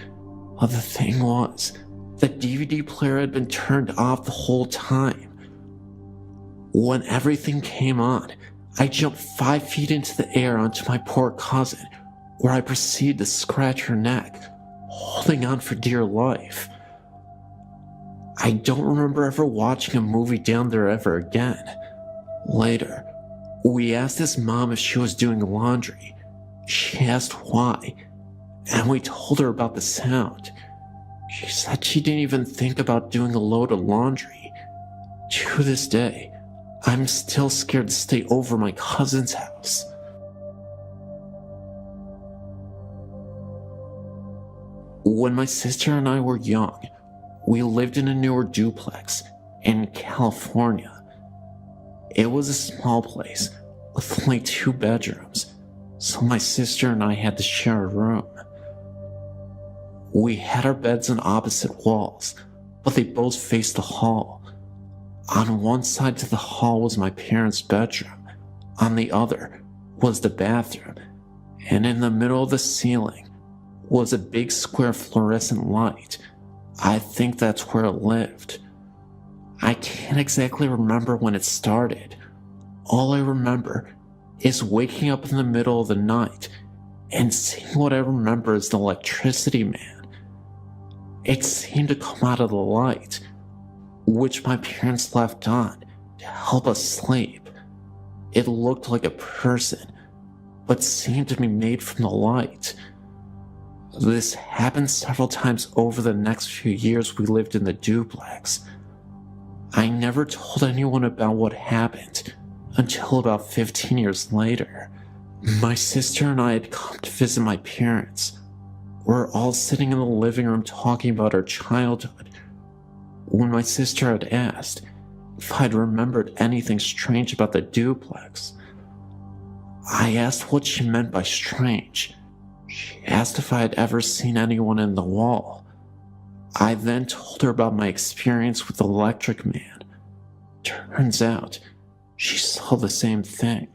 But the thing was, the DVD player had been turned off the whole time. When everything came on, I jumped 5 feet into the air onto my poor cousin, where I proceeded to scratch her neck, holding on for dear life. I don't remember ever watching a movie down there ever again. Later, we asked his mom if she was doing laundry. She asked why, and we told her about the sound. She said she didn't even think about doing a load of laundry. To this day, I'm still scared to stay over my cousin's house. When my sister and I were young, we lived in a newer duplex in California. It was a small place with only 2 bedrooms, so my sister and I had to share a room. We had our beds on opposite walls, but they both faced the hall. On one side to the hall was my parents' bedroom, on the other was the bathroom, and in the middle of the ceiling was a big square fluorescent light. I think that's where it lived. I can't exactly remember when it started. All I remember is waking up in the middle of the night and seeing what I remember as the electricity man. It seemed to come out of the light, which my parents left on to help us sleep. It looked like a person, but seemed to be made from the light. This happened several times over the next few years we lived in the duplex. I never told anyone about what happened until about 15 years later. My sister and I had come to visit my parents. We're all sitting in the living room talking about our childhood when my sister had asked if I'd remembered anything strange about the duplex. I asked what she meant by strange. She asked if I had ever seen anyone in the wall. I then told her about my experience with the electric man. Turns out, she saw the same thing.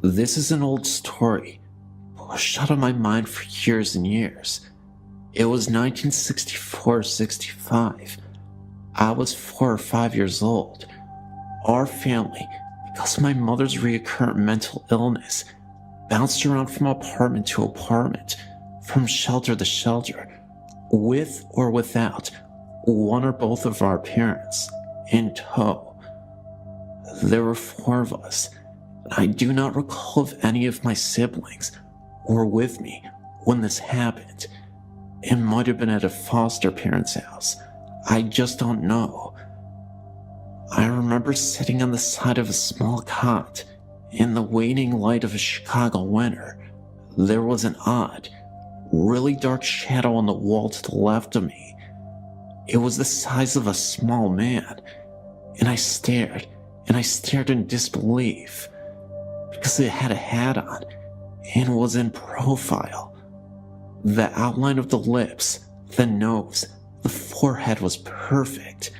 This is an old story, pushed out of my mind for years and years. It was 1964-65. I was 4 or 5 years old. Our family, because of my mother's recurrent mental illness, bounced around from apartment to apartment, from shelter to shelter, with or without one or both of our parents in tow. There were 4 of us, and I do not recall if any of my siblings were with me when this happened. It might have been at a foster parent's house. I just don't know. I remember sitting on the side of a small cot in the waning light of a Chicago winter. There was an odd, really dark shadow on the wall to the left of me. It was the size of a small man, and I stared in disbelief, because it had a hat on and was in profile. The outline of the lips, the nose, the forehead was perfect.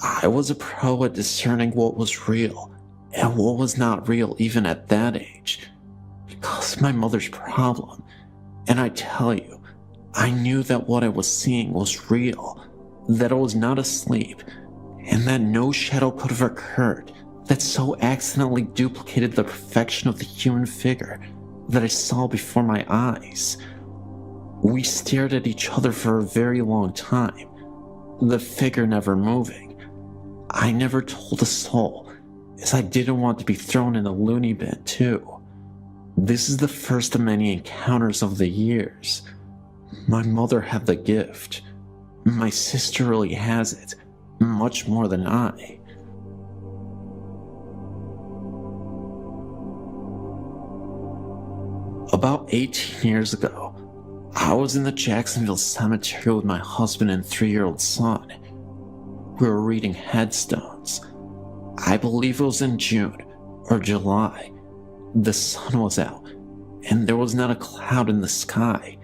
I was a pro at discerning what was real and what was not real even at that age, because of my mother's problem. And I tell you, I knew that what I was seeing was real, that I was not asleep, and that no shadow could have occurred that so accidentally duplicated the perfection of the human figure that I saw before my eyes. We stared at each other for a very long time, the figure never moving. I never told a soul, as I didn't want to be thrown in a loony bin too. This is the first of many encounters of the years. My mother had the gift. My sister really has it, much more than I. About 18 years ago, I was in the Jacksonville cemetery with my husband and 3-year-old son. We were reading headstones. I believe it was in June or July. The sun was out, and there was not a cloud in the sky.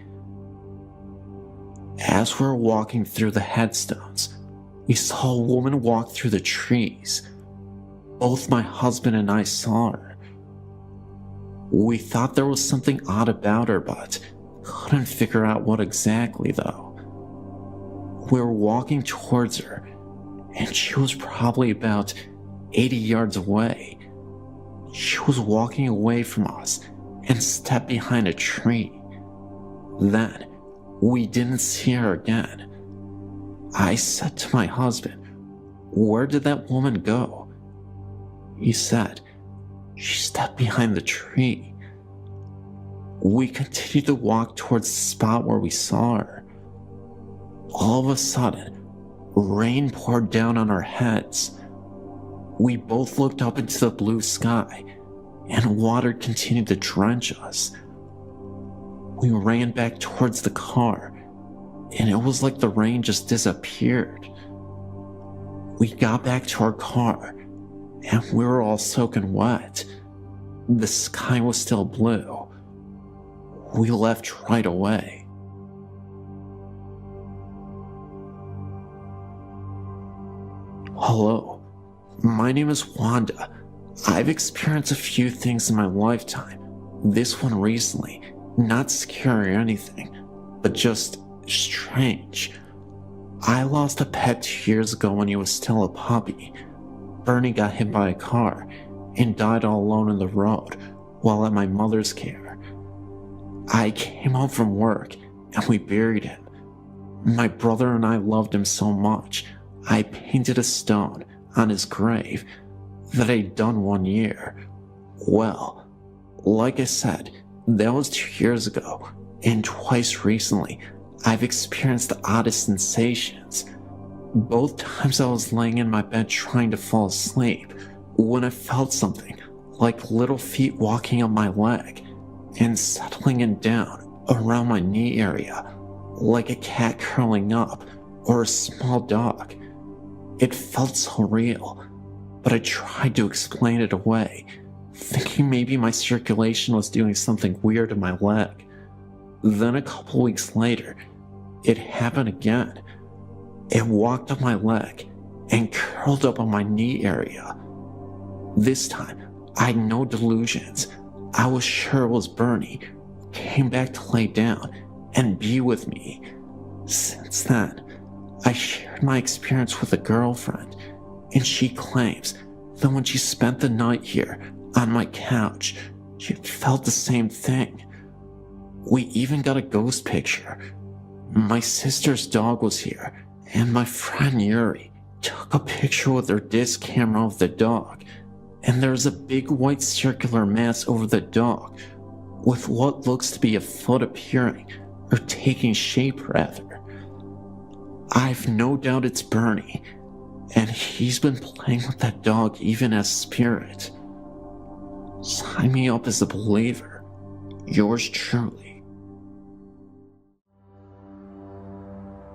As we were walking through the headstones, we saw a woman walk through the trees. Both my husband and I saw her. We thought there was something odd about her, but couldn't figure out what exactly though. We were walking towards her, and she was probably about 80 yards away. She was walking away from us and stepped behind a tree. Then, we didn't see her again. I said to my husband, "Where did that woman go?" He said, "She stepped behind the tree." We continued to walk towards the spot where we saw her. All of a sudden, rain poured down on our heads. We both looked up into the blue sky, and water continued to drench us. We ran back towards the car, and it was like the rain just disappeared. We got back to our car, and we were all soaking wet. The sky was still blue. We left right away. Hello, my name is Wanda. I've experienced a few things in my lifetime. This one recently, not scary or anything, but just strange. I lost a pet 2 years ago when he was still a puppy. Bernie got hit by a car and died all alone on the road while at my mother's care. I came home from work and we buried him. My brother and I loved him so much, I painted a stone on his grave that I'd done 1 year. Well, like I said, that was 2 years ago, and twice recently, I've experienced the oddest sensations. Both times I was laying in my bed trying to fall asleep when I felt something like little feet walking up my leg and settling in down around my knee area, like a cat curling up or a small dog. It felt so real, but I tried to explain it away, thinking maybe my circulation was doing something weird to my leg. Then a couple weeks later, it happened again. It walked up my leg and curled up on my knee area. This time, I had no delusions. I was sure it was Bernie, who came back to lay down and be with me. Since then, I shared my experience with a girlfriend, and she claims that when she spent the night here on my couch, she felt the same thing. We even got a ghost picture. My sister's dog was here, and my friend Yuri took a picture with her disc camera of the dog, and there's a big white circular mass over the dog with what looks to be a foot appearing, or taking shape rather. I've no doubt it's Bernie, and he's been playing with that dog even as spirit. Sign me up as a believer. Yours truly.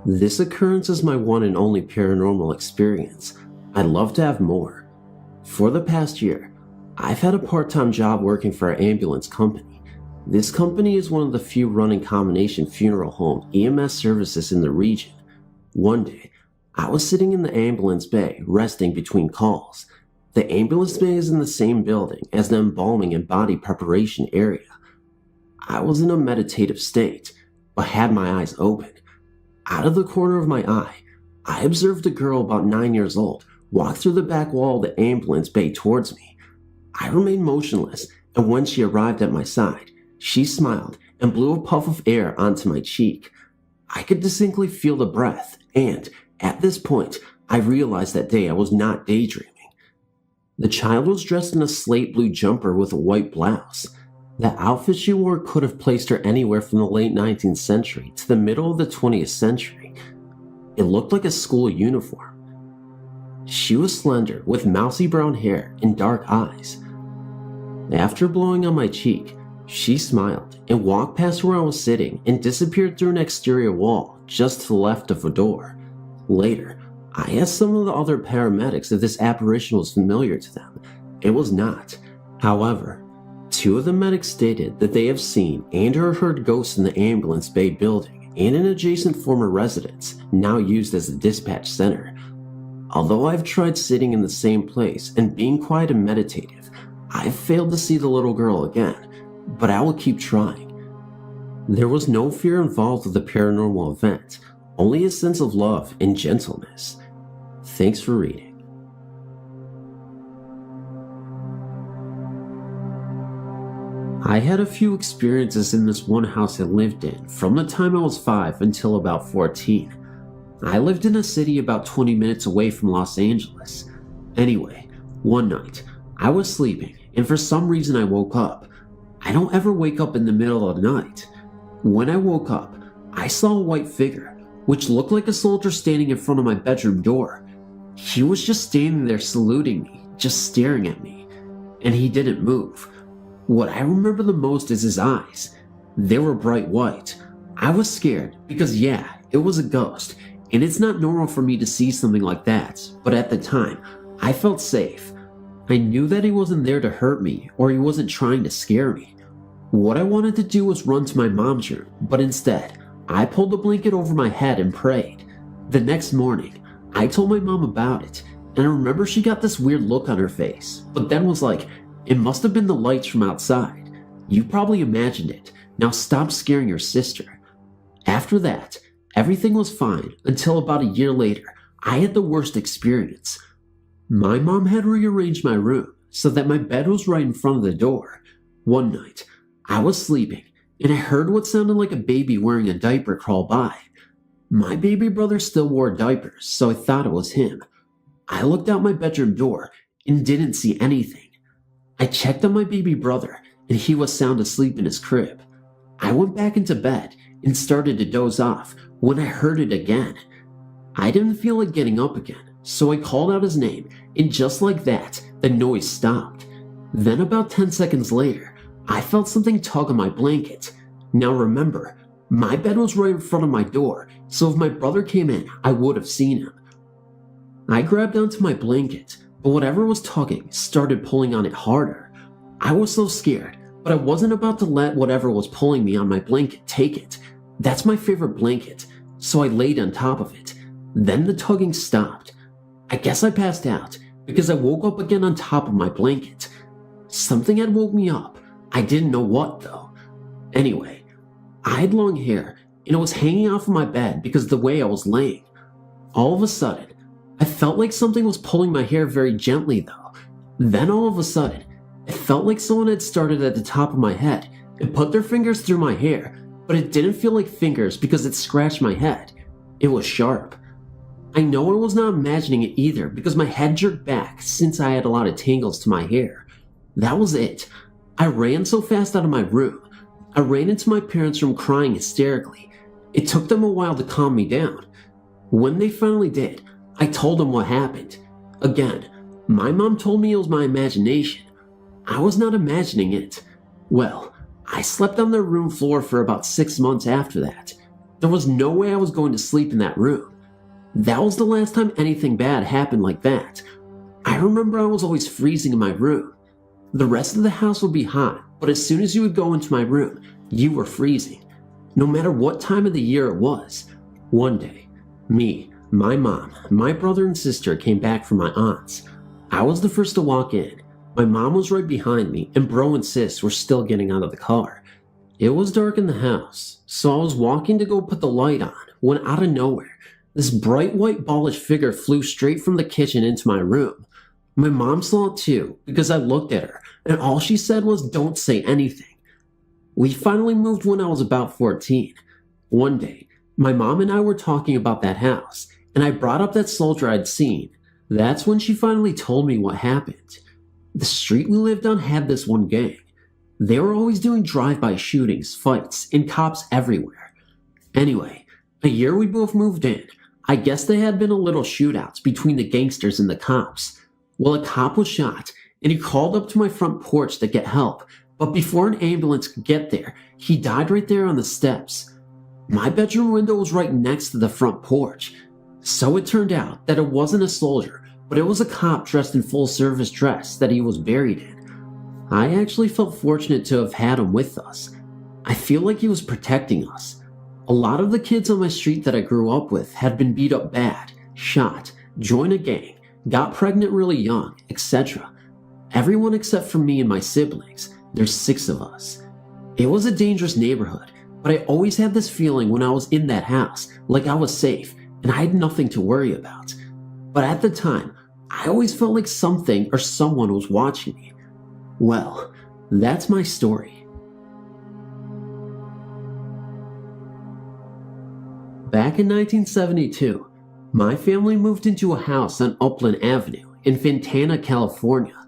This occurrence is my one and only paranormal experience. I'd love to have more. For the past year, I've had a part-time job working for an ambulance company. This company is one of the few running combination funeral home EMS services in the region. One day, I was sitting in the ambulance bay, resting between calls. The ambulance bay is in the same building as the embalming and body preparation area. I was in a meditative state, but had my eyes open. Out of the corner of my eye, I observed a girl about 9 years old walk through the back wall of the ambulance bay towards me. I remained motionless, and when she arrived at my side, she smiled and blew a puff of air onto my cheek. I could distinctly feel the breath, and At this point, I realized that day I was not daydreaming. The child was dressed in a slate blue jumper with a white blouse. The outfit she wore could have placed her anywhere from the late 19th century to the middle of the 20th century. It looked like a school uniform. She was slender, with mousy brown hair and dark eyes. After blowing on my cheek, she smiled and walked past where I was sitting and disappeared through an exterior wall just to the left of a door. Later, I asked some of the other paramedics if this apparition was familiar to them. It was not. However, 2 of the medics stated that they have seen and or heard ghosts in the ambulance bay building and an adjacent former residence, now used as a dispatch center. Although I've tried sitting in the same place and being quiet and meditative, I've failed to see the little girl again, but I will keep trying. There was no fear involved with the paranormal event, only a sense of love and gentleness. Thanks for reading. I had a few experiences in this one house I lived in from the time I was 5 until about 14. I lived in a city about 20 minutes away from Los Angeles. Anyway, one night, I was sleeping and for some reason I woke up. I don't ever wake up in the middle of the night. When I woke up, I saw a white figure, which looked like a soldier standing in front of my bedroom door. He was just standing there saluting me, just staring at me, and he didn't move. What I remember the most is his eyes. They were bright white. I was scared because yeah, it was a ghost, and it's not normal for me to see something like that, but at the time, I felt safe. I knew that he wasn't there to hurt me or he wasn't trying to scare me. What I wanted to do was run to my mom's room, but instead, I pulled a blanket over my head and prayed. The next morning, I told my mom about it, and I remember she got this weird look on her face, but then was like, "It must have been the lights from outside. You probably imagined it. Now stop scaring your sister." After that, everything was fine until about a year later, I had the worst experience. My mom had rearranged my room so that my bed was right in front of the door. One night, I was sleeping and I heard what sounded like a baby wearing a diaper crawl by. My baby brother still wore diapers, so I thought it was him. I looked out my bedroom door and didn't see anything. I checked on my baby brother and he was sound asleep in his crib. I went back into bed and started to doze off when I heard it again. I didn't feel like getting up again, so I called out his name, and just like that, the noise stopped. Then about 10 seconds later, I felt something tug on my blanket. Now remember, my bed was right in front of my door, so if my brother came in, I would have seen him. I grabbed onto my blanket, but whatever was tugging started pulling on it harder. I was so scared, but I wasn't about to let whatever was pulling me on my blanket take it. That's my favorite blanket, so I laid on top of it. Then the tugging stopped. I guess I passed out because I woke up again on top of my blanket. Something had woke me up. I didn't know what though. Anyway, I had long hair and it was hanging off of my bed because of the way I was laying. All of a sudden, I felt like something was pulling my hair very gently though. Then all of a sudden, it felt like someone had started at the top of my head and put their fingers through my hair, but it didn't feel like fingers because it scratched my head. It was sharp. I know I was not imagining it either because my head jerked back since I had a lot of tangles to my hair. That was it. I ran so fast out of my room. I ran into my parents' room crying hysterically. It took them a while to calm me down. When they finally did, I told them what happened. Again, my mom told me it was my imagination. I was not imagining it. Well, I slept on their room floor for about 6 months after that. There was no way I was going to sleep in that room. That was the last time anything bad happened like that. I remember I was always freezing in my room. The rest of the house would be hot, but as soon as you would go into my room, you were freezing. No matter what time of the year it was. One day, me, my mom, my brother and sister came back from my aunt's. I was the first to walk in. My mom was right behind me, and bro and sis were still getting out of the car. It was dark in the house, so I was walking to go put the light on when out of nowhere, this bright white ballish figure flew straight from the kitchen into my room. My mom saw it too, because I looked at her, and all she said was, "Don't say anything." We finally moved when I was about 14. One day, my mom and I were talking about that house, and I brought up that soldier I'd seen. That's when she finally told me what happened. The street we lived on had this one gang. They were always doing drive-by shootings, fights, and cops everywhere. Anyway, a year we both moved in, I guess there had been a little shootouts between the gangsters and the cops. Well, a cop was shot, and he called up to my front porch to get help, but before an ambulance could get there, he died right there on the steps. My bedroom window was right next to the front porch, so it turned out that it wasn't a soldier, but it was a cop dressed in full service dress that he was buried in. I actually felt fortunate to have had him with us. I feel like he was protecting us. A lot of the kids on my street that I grew up with had been beat up bad, shot, joined a gang, got pregnant really young, etc. Everyone except for me and my siblings. There's 6 of us. It was a dangerous neighborhood, but I always had this feeling when I was in that house, like I was safe and I had nothing to worry about. But at the time, I always felt like something or someone was watching me. Well, that's my story. Back in 1972, my family moved into a house on Upland Avenue in Fontana, California.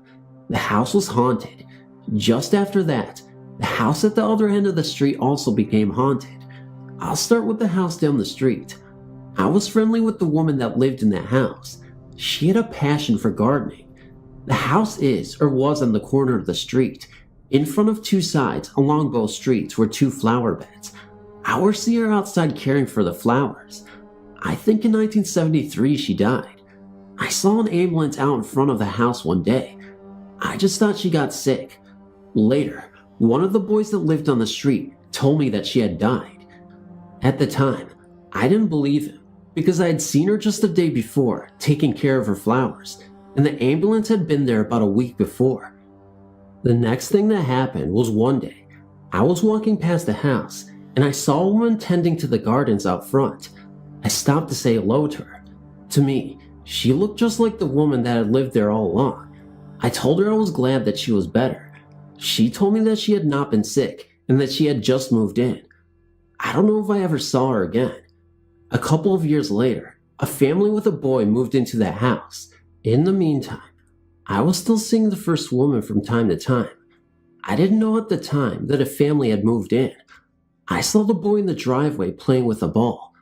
The house was haunted. Just after that, the house at the other end of the street also became haunted. I'll start with the house down the street. I was friendly with the woman that lived in that house. She had a passion for gardening. The house is or was on the corner of the street. In front of 2 sides along both streets were 2 flower beds. I would see her outside caring for the flowers. I think in 1973 she died. I saw an ambulance out in front of the house one day. I just thought she got sick. Later, one of the boys that lived on the street told me that she had died. At the time, I didn't believe him because I had seen her just the day before taking care of her flowers, and the ambulance had been there about a week before. The next thing that happened was one day, I was walking past the house and I saw a woman tending to the gardens out front. I stopped to say hello to her. To me, she looked just like the woman that had lived there all along. I told her I was glad that she was better. She told me that she had not been sick and that she had just moved in. I don't know if I ever saw her again. A couple of years later, a family with a boy moved into that house. In the meantime, I was still seeing the first woman from time to time. I didn't know at the time that a family had moved in. I saw the boy in the driveway playing with a ball.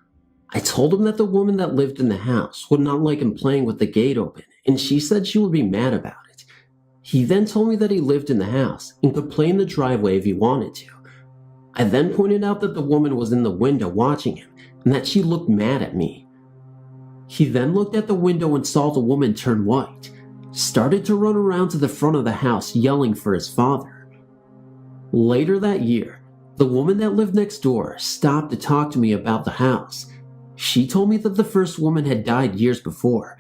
I told him that the woman that lived in the house would not like him playing with the gate open, and she said she would be mad about it. He then told me that he lived in the house and could play in the driveway if he wanted to. I then pointed out that the woman was in the window watching him and that she looked mad at me. He then looked at the window and saw the woman turn white, started to run around to the front of the house yelling for his father. Later that year, the woman that lived next door stopped to talk to me about the house. She told me that the first woman had died years before.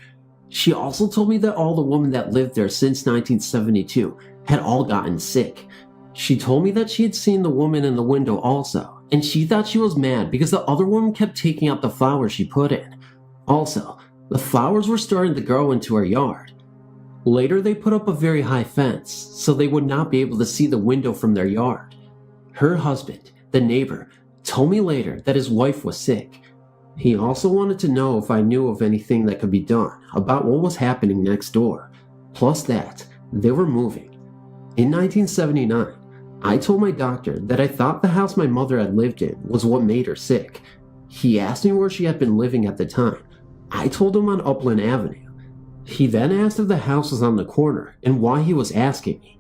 She also told me that all the women that lived there since 1972 had all gotten sick. She told me that she had seen the woman in the window also, and she thought she was mad because the other woman kept taking out the flowers she put in. Also, the flowers were starting to grow into her yard. Later, they put up a very high fence so they would not be able to see the window from their yard. Her husband, the neighbor, told me later that his wife was sick. He also wanted to know if I knew of anything that could be done about what was happening next door, plus that they were moving. In 1979, I told my doctor that I thought the house my mother had lived in was what made her sick. He asked me where she had been living at the time. I told him on Upland Avenue. He then asked if the house was on the corner and why he was asking me.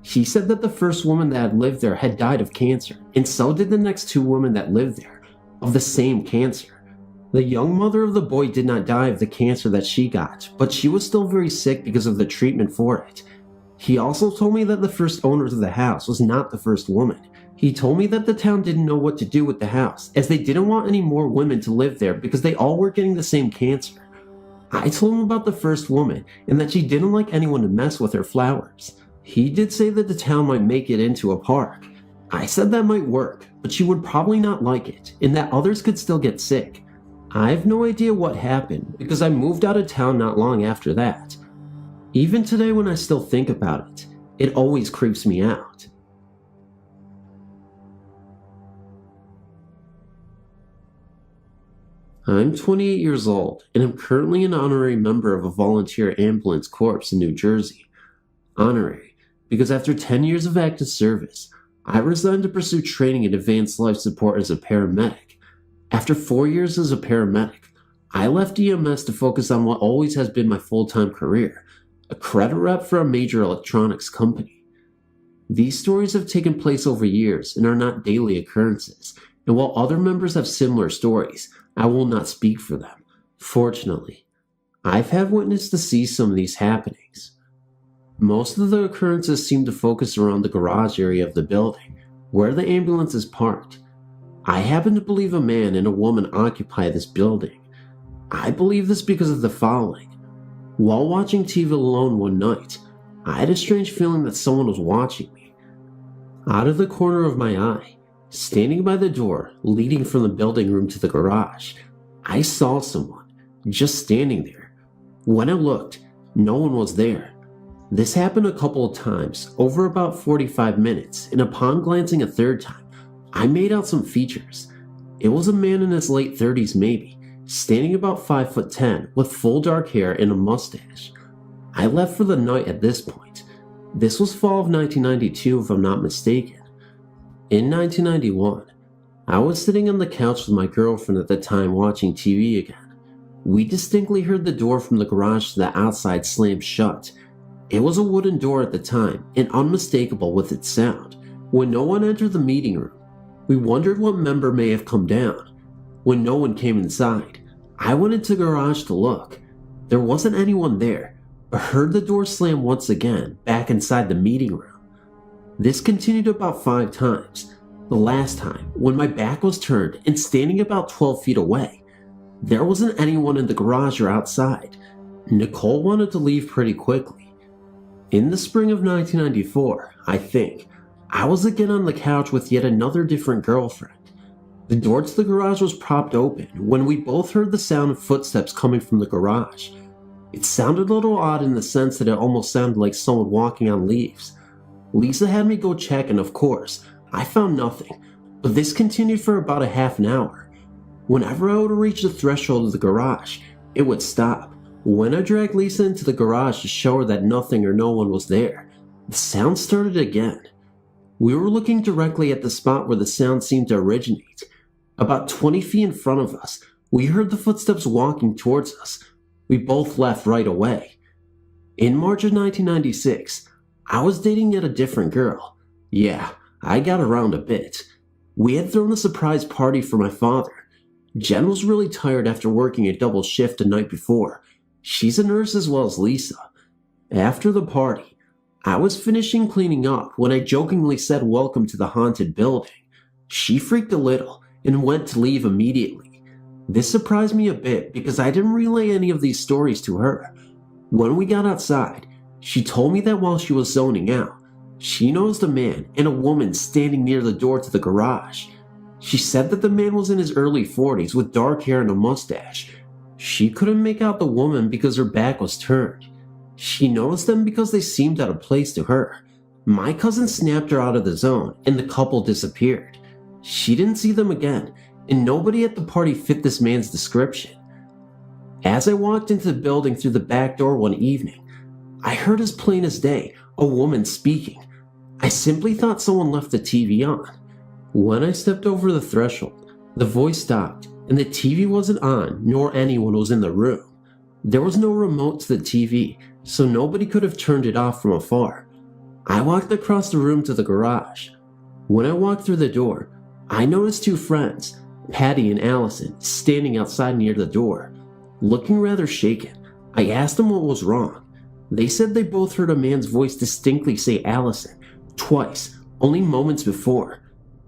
He said that the first woman that had lived there had died of cancer, and so did the next 2 women that lived there, of the same cancer. The young mother of the boy did not die of the cancer that she got, but she was still very sick because of the treatment for it. He also told me that the first owners of the house was not the first woman. He told me that the town didn't know what to do with the house, as they didn't want any more women to live there because they all were getting the same cancer. I told him about the first woman and that she didn't like anyone to mess with her flowers. He did say that the town might make it into a park. I said that might work, but she would probably not like it, and that others could still get sick. I have no idea what happened because I moved out of town not long after that. Even today when I still think about it, it always creeps me out. I'm 28 years old, and I'm currently an honorary member of a volunteer ambulance corps in New Jersey. Honorary, because after 10 years of active service, I resigned to pursue training in advanced life support as a paramedic. After 4 years as a paramedic, I left EMS to focus on what always has been my full-time career, a credit rep for a major electronics company. These stories have taken place over years and are not daily occurrences, and while other members have similar stories, I will not speak for them. Fortunately, I've had witness to see some of these happenings. Most of the occurrences seem to focus around the garage area of the building, where the ambulance is parked. I happen to believe a man and a woman occupy this building. I believe this because of the following. While watching TV alone one night, I had a strange feeling that someone was watching me. Out of the corner of my eye, standing by the door leading from the building room to the garage, I saw someone just standing there. When I looked, no one was there. This happened a couple of times, over about 45 minutes, and upon glancing a third time, I made out some features. It was a man in his late 30s maybe, standing about 5'10", with full dark hair and a mustache. I left for the night at this point. This was fall of 1992 if I'm not mistaken. In 1991, I was sitting on the couch with my girlfriend at the time watching TV again. We distinctly heard the door from the garage to the outside slam shut. It was a wooden door at the time and unmistakable with its sound. When no one entered the meeting room, we wondered what member may have come down. When no one came inside, I went into the garage to look. There wasn't anyone there, but heard the door slam once again back inside the meeting room. This continued about 5 times. The last time, when my back was turned and standing about 12 feet away, there wasn't anyone in the garage or outside. Nicole wanted to leave pretty quickly. In the spring of 1994, I think, I was again on the couch with yet another different girlfriend. The door to the garage was propped open when we both heard the sound of footsteps coming from the garage. It sounded a little odd in the sense that it almost sounded like someone walking on leaves. Lisa had me go check, and of course, I found nothing, but this continued for about a half an hour. Whenever I would reach the threshold of the garage, it would stop. When I dragged Lisa into the garage to show her that nothing or no one was there, the sound started again. We were looking directly at the spot where the sound seemed to originate. About 20 feet in front of us, we heard the footsteps walking towards us. We both left right away. In March of 1996, I was dating yet a different girl. Yeah, I got around a bit. We had thrown a surprise party for my father. Jen was really tired after working a double shift the night before. She's a nurse as well as Lisa. After the party, I was finishing cleaning up when I jokingly said welcome to the haunted building. She freaked a little and went to leave immediately. This surprised me a bit because I didn't relay any of these stories to her. When we got outside, she told me that while she was zoning out, she noticed a man and a woman standing near the door to the garage. She said that the man was in his early 40s with dark hair and a mustache. She couldn't make out the woman because her back was turned. She noticed them because they seemed out of place to her. My cousin snapped her out of the zone and the couple disappeared. She didn't see them again, and nobody at the party fit this man's description. As I walked into the building through the back door one evening, I heard as plain as day a woman speaking. I simply thought someone left the TV on. When I stepped over the threshold, the voice stopped and the TV wasn't on, nor anyone was in the room. There was no remote to the TV, so nobody could have turned it off from afar. I walked across the room to the garage. When I walked through the door, I noticed 2 friends, Patty and Allison, standing outside near the door. Looking rather shaken, I asked them what was wrong. They said they both heard a man's voice distinctly say Allison, twice, only moments before.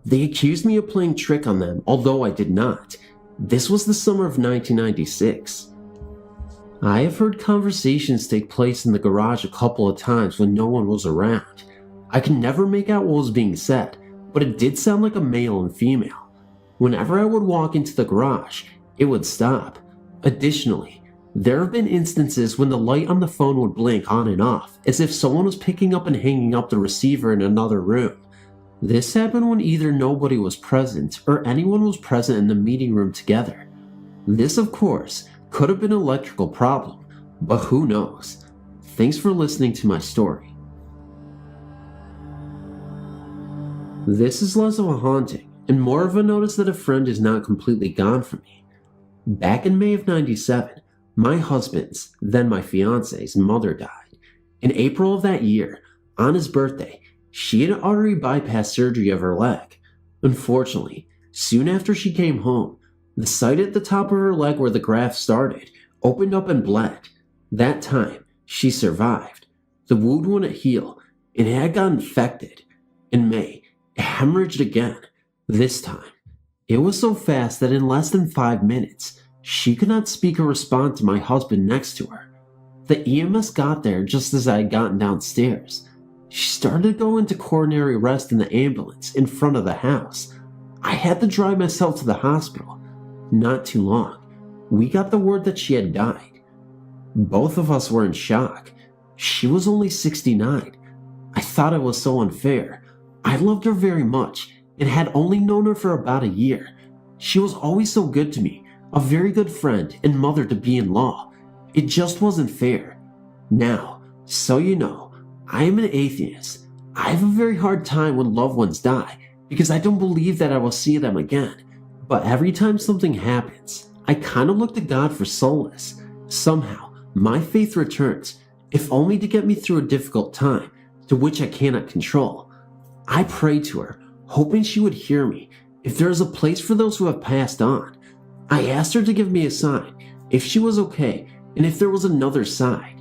They accused me of playing trick on them, although I did not. This was the summer of 1996. I have heard conversations take place in the garage a couple of times when no one was around. I could never make out what was being said, but it did sound like a male and female. Whenever I would walk into the garage, it would stop. Additionally, there have been instances when the light on the phone would blink on and off, as if someone was picking up and hanging up the receiver in another room. This happened when either nobody was present or anyone was present in the meeting room together. This, of course, could have been an electrical problem, but who knows? Thanks for listening to my story. This is less of a haunting and more of a notice that a friend is not completely gone from me. Back in May of '97, my husband's, then my fiance's, mother died. In April of that year, on his birthday, she had artery bypass surgery of her leg. Unfortunately, soon after she came home, the site at the top of her leg where the graft started opened up and bled. That time, she survived. The wound wouldn't heal, and it had got infected. In May, it hemorrhaged again. This time, it was so fast that in less than 5 minutes, she could not speak or respond to my husband next to her. The EMS got there just as I had gotten downstairs. She started to go into coronary arrest in the ambulance in front of the house. I had to drive myself to the hospital. Not too long, we got the word that she had died. Both of us were in shock. She was only 69. I thought it was so unfair. I loved her very much and had only known her for about a year. She was always so good to me, a very good friend and mother-to-be-in-law. It just wasn't fair. Now, so you know, I am an atheist. I have a very hard time when loved ones die because I don't believe that I will see them again. But every time something happens, I kind of look to God for solace. Somehow, my faith returns, if only to get me through a difficult time, to which I cannot control. I prayed to her, hoping she would hear me, if there is a place for those who have passed on. I asked her to give me a sign, if she was okay, and if there was another side.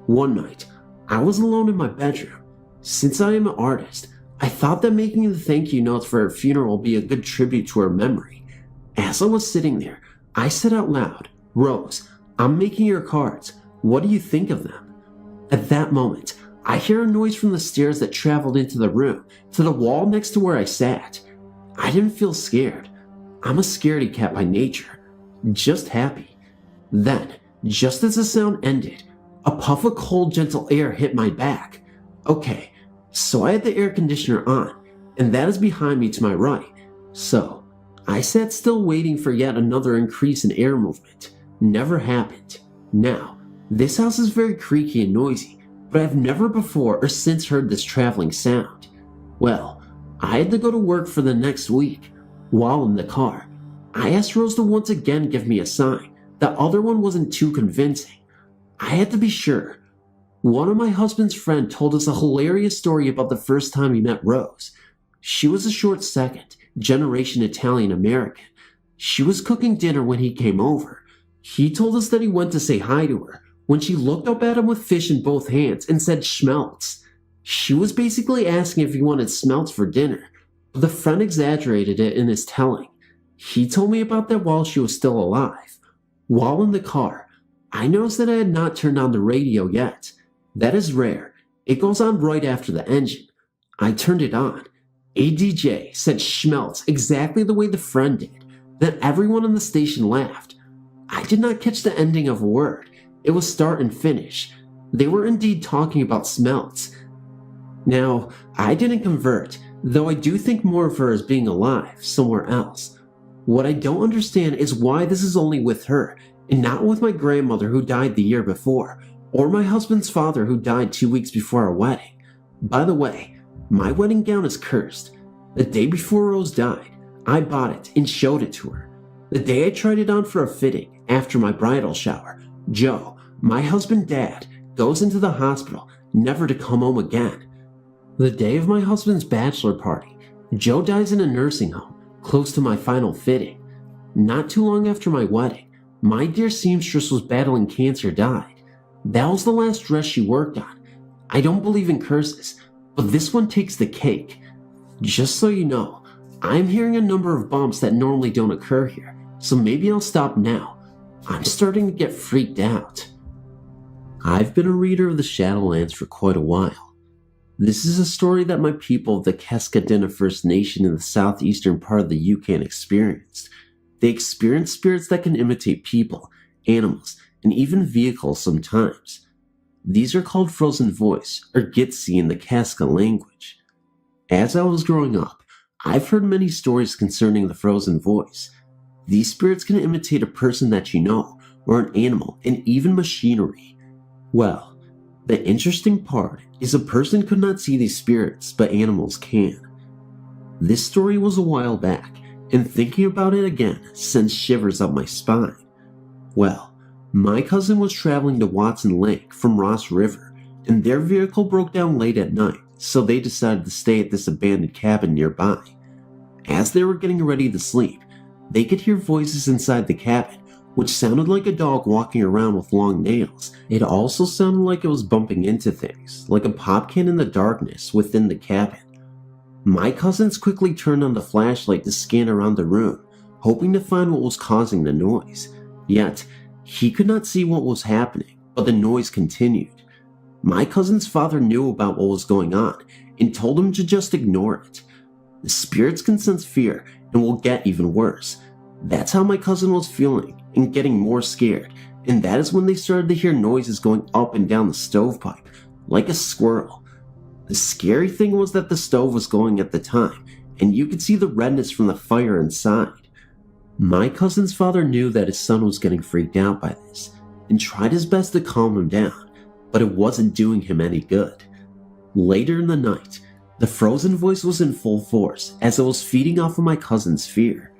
One night, I was alone in my bedroom. Since I am an artist, I thought that making the thank you notes for her funeral would be a good tribute to her memory. As I was sitting there, I said out loud, "Rose, I'm making your cards. What do you think of them?" At that moment, I hear a noise from the stairs that traveled into the room, to the wall next to where I sat. I didn't feel scared. I'm a scaredy cat by nature, just happy. Then, just as the sound ended, a puff of cold, gentle air hit my back. Okay, so I had the air conditioner on, and that is behind me to my right. So, I sat still waiting for yet another increase in air movement. Never happened. Now, this house is very creaky and noisy, but I've never before or since heard this traveling sound. Well, I had to go to work for the next week. While in the car, I asked Rose to once again give me a sign. The other one wasn't too convincing. I had to be sure. One of my husband's friends told us a hilarious story about the first time he met Rose. She was a short second, generation Italian American. She was cooking dinner when he came over. He told us that he went to say hi to her when she looked up at him with fish in both hands and said schmelz. She was basically asking if he wanted smelts for dinner, but the friend exaggerated it in his telling. He told me about that while she was still alive. While in the car, I noticed that I had not turned on the radio yet. That is rare. It goes on right after the engine. I turned it on. A DJ said schmelz exactly the way the friend did. Then everyone on the station laughed. I did not catch the ending of a word. It was start and finish. They were indeed talking about smelts. Now, I didn't convert, though I do think more of her as being alive somewhere else. What I don't understand is why this is only with her, and not with my grandmother who died the year before, or my husband's father who died 2 weeks before our wedding. By the way, my wedding gown is cursed. The day before Rose died, I bought it and showed it to her. The day I tried it on for a fitting, after my bridal shower, Joe, my husband's dad, goes into the hospital, never to come home again. The day of my husband's bachelor party, Joe dies in a nursing home, close to my final fitting. Not too long after my wedding, my dear seamstress was battling cancer died. That was the last dress she worked on. I don't believe in curses, but this one takes the cake. Just so you know, I'm hearing a number of bumps that normally don't occur here, so maybe I'll stop now. I'm starting to get freaked out. I've been a reader of the Shadowlands for quite a while. This is a story that my people of the Keskadena First Nation in the southeastern part of the Yukon experienced. They experience spirits that can imitate people, animals, and even vehicles sometimes. These are called Frozen Voice, or Gitsi in the Kaska language. As I was growing up, I've heard many stories concerning the Frozen Voice. These spirits can imitate a person that you know, or an animal, and even machinery. Well, the interesting part is a person could not see these spirits, but animals can. This story was a while back, and thinking about it again sends shivers up my spine. Well, my cousin was traveling to Watson Lake from Ross River, and their vehicle broke down late at night, so they decided to stay at this abandoned cabin nearby. As they were getting ready to sleep, they could hear voices inside the cabin, which sounded like a dog walking around with long nails. It also sounded like it was bumping into things, like a pop can in the darkness within the cabin. My cousins quickly turned on the flashlight to scan around the room, hoping to find what was causing the noise. Yet, he could not see what was happening, but the noise continued. My cousin's father knew about what was going on and told him to just ignore it. The spirits can sense fear and will get even worse. That's how my cousin was feeling and getting more scared, and that is when they started to hear noises going up and down the stovepipe, like a squirrel. The scary thing was that the stove was going at the time, and you could see the redness from the fire inside. My cousin's father knew that his son was getting freaked out by this, and tried his best to calm him down, but it wasn't doing him any good. Later in the night, the frozen voice was in full force as it was feeding off of my cousin's fear.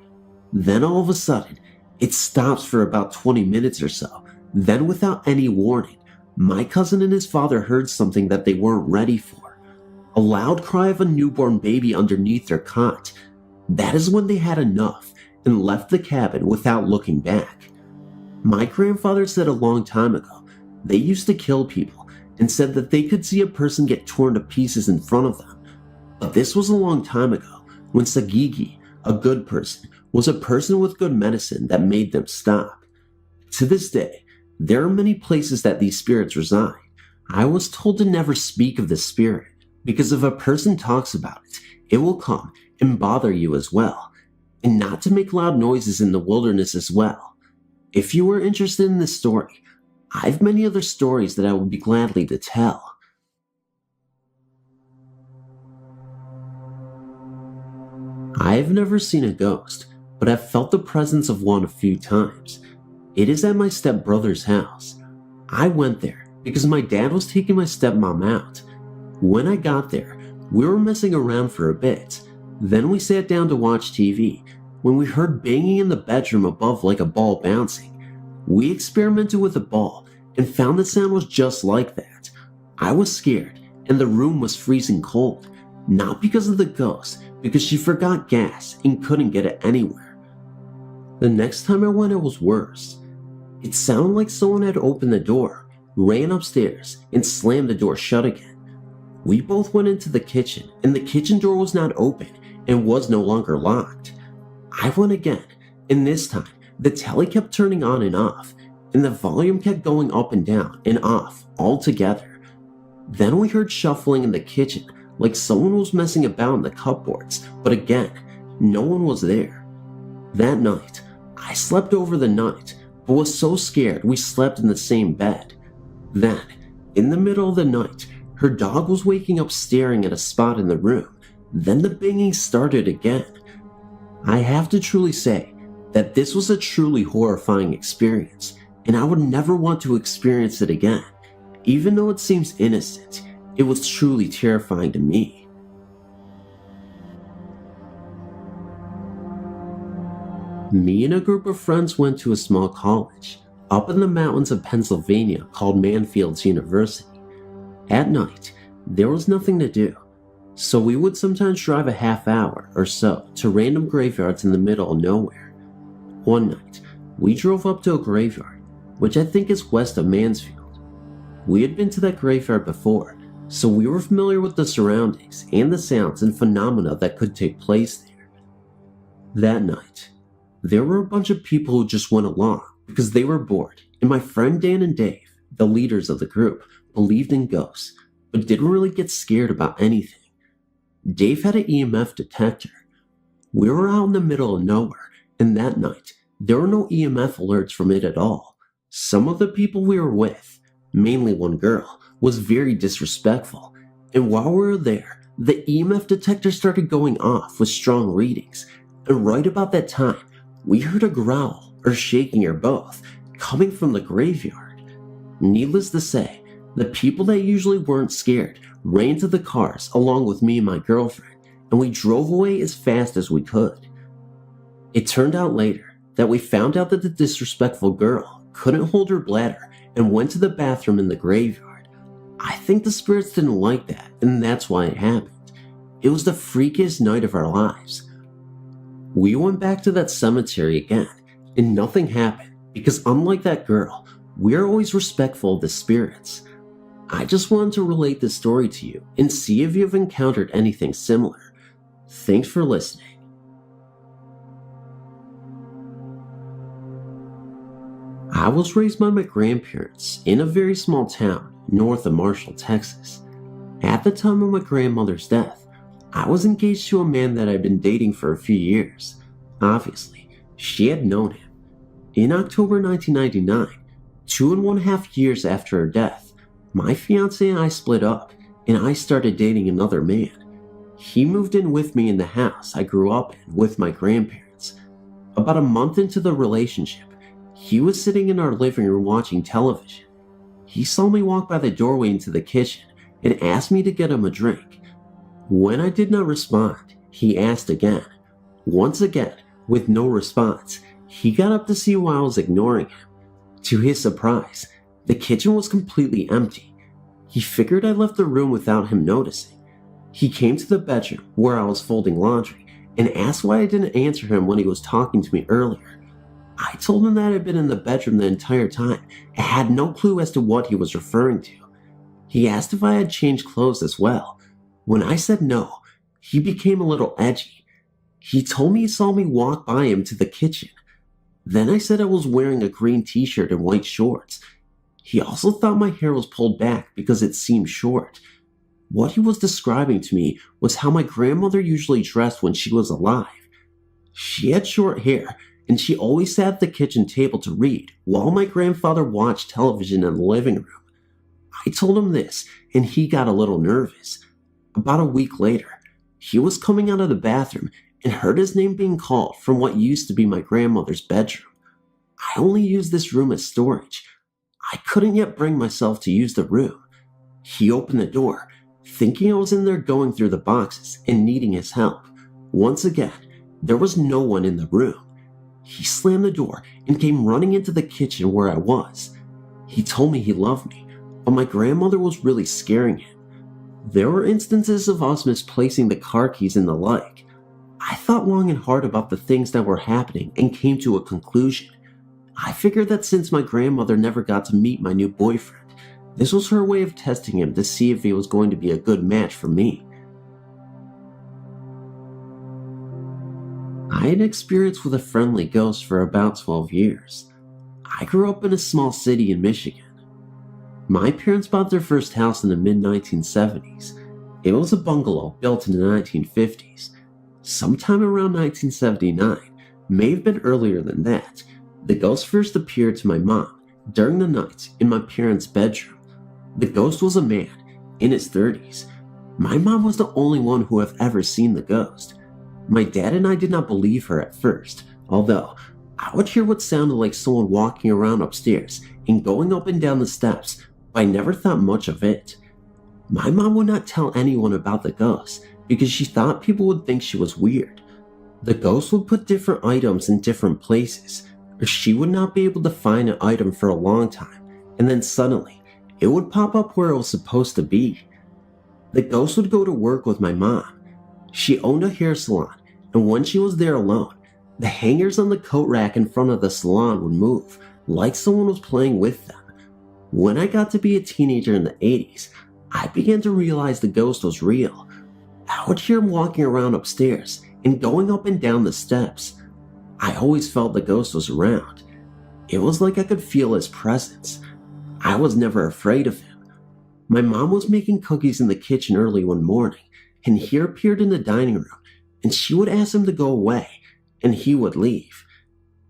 Then all of a sudden, it stops for about 20 minutes or so. Then without any warning, my cousin and his father heard something that they weren't ready for. A loud cry of a newborn baby underneath their cot. That is when they had enough and left the cabin without looking back. My grandfather said a long time ago, they used to kill people and said that they could see a person get torn to pieces in front of them. But this was a long time ago when Sagigi, a good person, was a person with good medicine that made them stop. To this day, there are many places that these spirits reside. I was told to never speak of this spirit, because if a person talks about it, it will come and bother you as well, and not to make loud noises in the wilderness as well. If you are interested in this story, I have many other stories that I would be gladly to tell. I have never seen a ghost, but I've felt the presence of one a few times. It is at my stepbrother's house. I went there because my dad was taking my stepmom out. When I got there, we were messing around for a bit. Then we sat down to watch TV when we heard banging in the bedroom above like a ball bouncing. We experimented with the ball and found the sound was just like that. I was scared and the room was freezing cold, not because of the ghost, because she forgot gas and couldn't get it anywhere. The next time I went, it was worse. It sounded like someone had opened the door, ran upstairs, and slammed the door shut again. We both went into the kitchen, and the kitchen door was not open and was no longer locked. I went again, and this time, the telly kept turning on and off, and the volume kept going up and down and off all together. Then we heard shuffling in the kitchen, like someone was messing about in the cupboards, but again, no one was there. That night, I slept over the night, but was so scared we slept in the same bed. Then, in the middle of the night, her dog was waking up staring at a spot in the room. Then the banging started again. I have to truly say that this was a truly horrifying experience, and I would never want to experience it again. Even though it seems innocent, it was truly terrifying to me. Me and a group of friends went to a small college up in the mountains of Pennsylvania called Manfields University. At night, there was nothing to do, so we would sometimes drive a half hour or so to random graveyards in the middle of nowhere. One night, we drove up to a graveyard, which I think is west of Mansfield. We had been to that graveyard before, so we were familiar with the surroundings and the sounds and phenomena that could take place there. That night, there were a bunch of people who just went along because they were bored, and my friend Dan and Dave, the leaders of the group, believed in ghosts, but didn't really get scared about anything. Dave had an EMF detector. We were out in the middle of nowhere, and that night, there were no EMF alerts from it at all. Some of the people we were with, mainly one girl, was very disrespectful, and while we were there, the EMF detector started going off with strong readings, and right about that time, We heard a growl, or shaking, or both, coming from the graveyard. Needless to say, the people that usually weren't scared ran to the cars along with me and my girlfriend, and we drove away as fast as we could. It turned out later that we found out that the disrespectful girl couldn't hold her bladder and went to the bathroom in the graveyard. I think the spirits didn't like that, and that's why it happened. It was the freakiest night of our lives. We went back to that cemetery again, and nothing happened because unlike that girl, we're always respectful of the spirits. I just wanted to relate this story to you and see if you've encountered anything similar. Thanks for listening. I was raised by my grandparents in a very small town north of Marshall, Texas. At the time of my grandmother's death, I was engaged to a man that I'd been dating for a few years. Obviously, she had known him. In October 1999, 2.5 years after her death, my fiance and I split up, and I started dating another man. He moved in with me in the house I grew up in with my grandparents. About a month into the relationship, he was sitting in our living room watching television. He saw me walk by the doorway into the kitchen and asked me to get him a drink. When I did not respond, he asked again. Once again, with no response, he got up to see why I was ignoring him. To his surprise, the kitchen was completely empty. He figured I left the room without him noticing. He came to the bedroom where I was folding laundry and asked why I didn't answer him when he was talking to me earlier. I told him that I'd been in the bedroom the entire time and had no clue as to what he was referring to. He asked if I had changed clothes as well. When I said no, he became a little edgy. He told me he saw me walk by him to the kitchen. Then I said I was wearing a green t-shirt and white shorts. He also thought my hair was pulled back because it seemed short. What he was describing to me was how my grandmother usually dressed when she was alive. She had short hair, and she always sat at the kitchen table to read while my grandfather watched television in the living room. I told him this, and he got a little nervous. About a week later, he was coming out of the bathroom and heard his name being called from what used to be my grandmother's bedroom. I only used this room as storage. I couldn't yet bring myself to use the room. He opened the door, thinking I was in there going through the boxes and needing his help. Once again, there was no one in the room. He slammed the door and came running into the kitchen where I was. He told me he loved me, but my grandmother was really scaring him. There were instances of us misplacing the car keys and the like. I thought long and hard about the things that were happening and came to a conclusion. I figured that since my grandmother never got to meet my new boyfriend, this was her way of testing him to see if he was going to be a good match for me. I had experience with a friendly ghost for about 12 years. I grew up in a small city in Michigan. My parents bought their first house in the mid-1970s. It was a bungalow built in the 1950s. Sometime around 1979, may have been earlier than that, the ghost first appeared to my mom during the night in my parents' bedroom. The ghost was a man in his 30s. My mom was the only one who had ever seen the ghost. My dad and I did not believe her at first, although I would hear what sounded like someone walking around upstairs and going up and down the steps, but I never thought much of it. My mom would not tell anyone about the ghost because she thought people would think she was weird. The ghost would put different items in different places, or she would not be able to find an item for a long time, and then suddenly, it would pop up where it was supposed to be. The ghost would go to work with my mom. She owned a hair salon, and when she was there alone, the hangers on the coat rack in front of the salon would move, like someone was playing with them. When I got to be a teenager in the 80s, I began to realize the ghost was real. I would hear him walking around upstairs and going up and down the steps. I always felt the ghost was around. It was like I could feel his presence. I was never afraid of him. My mom was making cookies in the kitchen early one morning, and he appeared in the dining room, and she would ask him to go away, and he would leave.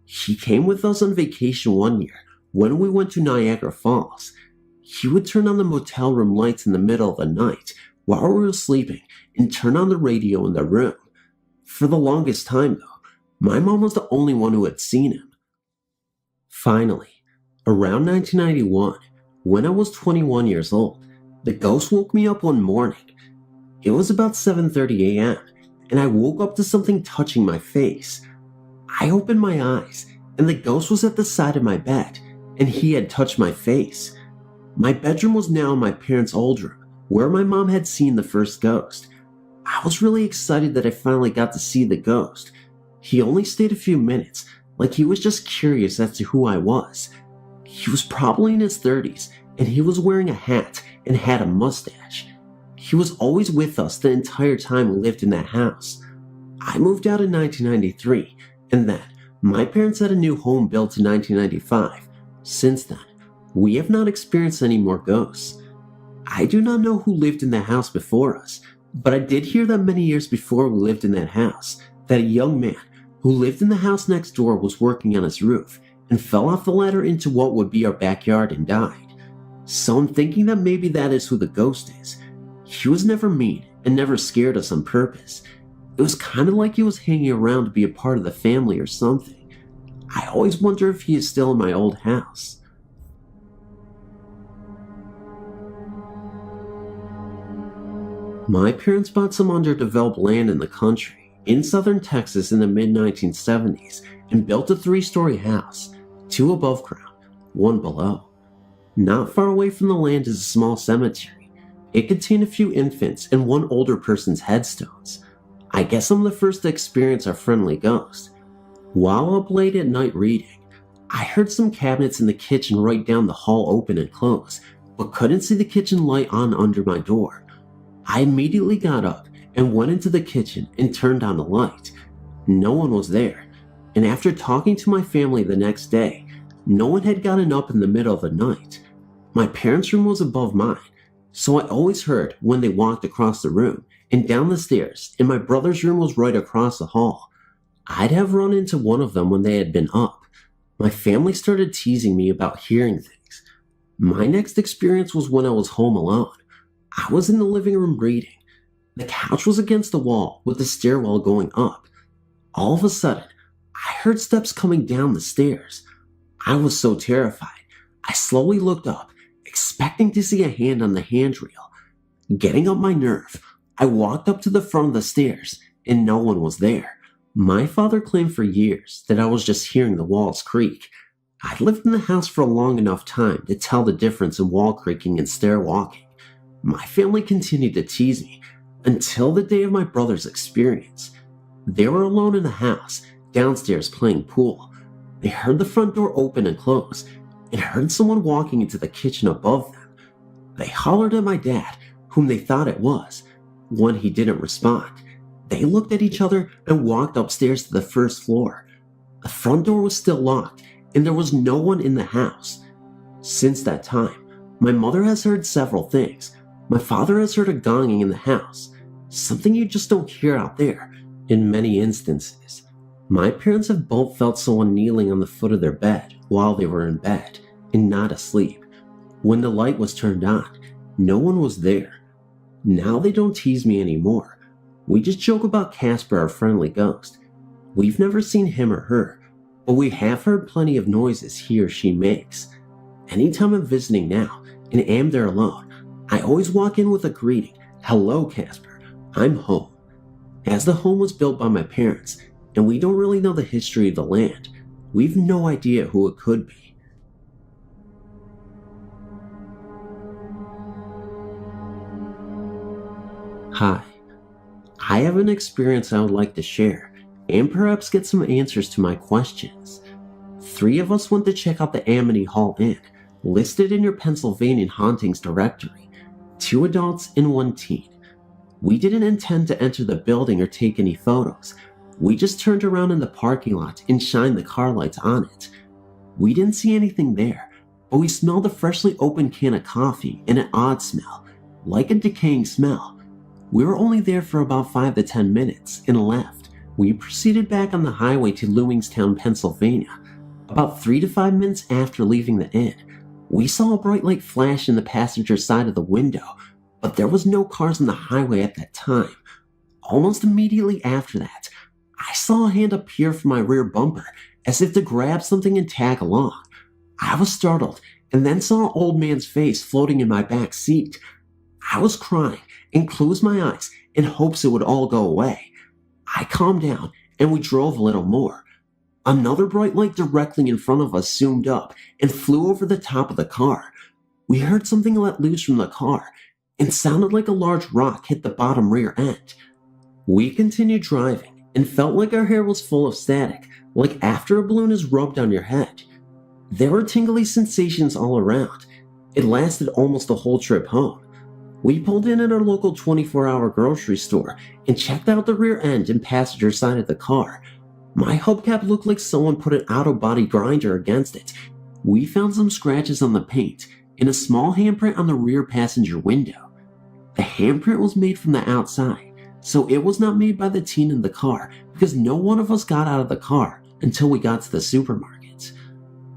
He came with us on vacation one year when we went to Niagara Falls. He would turn on the motel room lights in the middle of the night while we were sleeping and turn on the radio in the room. For the longest time though, My mom was the only one who had seen him. Finally, around 1991, when I was 21 years old, the ghost woke me up one morning. It was about 7:30 a.m., and I woke up to something touching my face. I opened my eyes, and the ghost was at the side of my bed, and he had touched my face. My bedroom was now in my parents' old room, where my mom had seen the first ghost. I was really excited that I finally got to see the ghost. He only stayed a few minutes, like he was just curious as to who I was. He was probably in his 30s, and he was wearing a hat and had a mustache. He was always with us the entire time we lived in that house. I moved out in 1993, and then my parents had a new home built in 1995. Since then, we have not experienced any more ghosts. I do not know who lived in the house before us, but I did hear that many years before we lived in that house, that a young man who lived in the house next door was working on his roof and fell off the ladder into what would be our backyard and died. So I'm thinking that maybe that is who the ghost is. He was never mean and never scared us on purpose. It was kind of like he was hanging around to be a part of the family or something. I always wonder if he is still in my old house. My parents bought some underdeveloped land in the country, in southern Texas in the mid-1970s, and built a 3-story house, 2 above ground, 1 below. Not far away from the land is a small cemetery. It contained a few infants and 1 older person's headstones. I guess I'm the first to experience our friendly ghost. While up late at night reading, I heard some cabinets in the kitchen right down the hall open and close, but couldn't see the kitchen light on under my door. I immediately got up and went into the kitchen and turned on the light. No one was there, and after talking to my family the next day, no one had gotten up in the middle of the night. My parents' room was above mine, so I always heard when they walked across the room and down the stairs, and my brother's room was right across the hall. I'd have run into one of them when they had been up. My family started teasing me about hearing things. My next experience was when I was home alone. I was in the living room reading. The couch was against the wall with the stairwell going up. All of a sudden, I heard steps coming down the stairs. I was so terrified. I slowly looked up, expecting to see a hand on the handrail. Getting up my nerve, I walked up to the front of the stairs, and no one was there. My father claimed for years that I was just hearing the walls creak. I'd lived in the house for a long enough time to tell the difference in wall creaking and stair walking. My family continued to tease me until the day of my brother's experience. They were alone in the house, downstairs playing pool. They heard the front door open and close, and heard someone walking into the kitchen above them. They hollered at my dad, whom they thought it was. When he didn't respond, they looked at each other and walked upstairs to the first floor. The front door was still locked, and there was no one in the house. Since that time, my mother has heard several things. My father has heard a gonging in the house, something you just don't hear out there in many instances. My parents have both felt someone kneeling on the foot of their bed while they were in bed and not asleep. When the light was turned on, no one was there. Now they don't tease me anymore. We just joke about Casper, our friendly ghost. We've never seen him or her, but we have heard plenty of noises he or she makes. Anytime I'm visiting now and am there alone, I always walk in with a greeting. Hello, Casper. I'm home. As the home was built by my parents, and we don't really know the history of the land, we've no idea who it could be. Hi. I have an experience I would like to share, and perhaps get some answers to my questions. 3 of us went to check out the Amity Hall Inn, listed in your Pennsylvania Hauntings directory. 2 adults and 1 teen. We didn't intend to enter the building or take any photos. We just turned around in the parking lot and shined the car lights on it. We didn't see anything there, but we smelled a freshly opened can of coffee and an odd smell, like a decaying smell. We were only there for about 5 to 10 minutes and left. We proceeded back on the highway to Lewingstown, Pennsylvania. About 3 to 5 minutes after leaving the inn, we saw a bright light flash in the passenger side of the window, but there was no cars on the highway at that time. Almost immediately after that, I saw a hand appear from my rear bumper as if to grab something and tag along. I was startled and then saw an old man's face floating in my back seat. I was crying and closed my eyes in hopes it would all go away. I calmed down and we drove a little more. Another bright light directly in front of us zoomed up and flew over the top of the car. We heard something let loose from the car and sounded like a large rock hit the bottom rear end. We continued driving and felt like our hair was full of static, like after a balloon is rubbed on your head. There were tingly sensations all around. It lasted almost the whole trip home. We pulled in at our local 24-hour grocery store and checked out the rear end and passenger side of the car. My hubcap looked like someone put an auto-body grinder against it. We found some scratches on the paint and a small handprint on the rear passenger window. The handprint was made from the outside, so it was not made by the teen in the car because no one of us got out of the car until we got to the supermarket.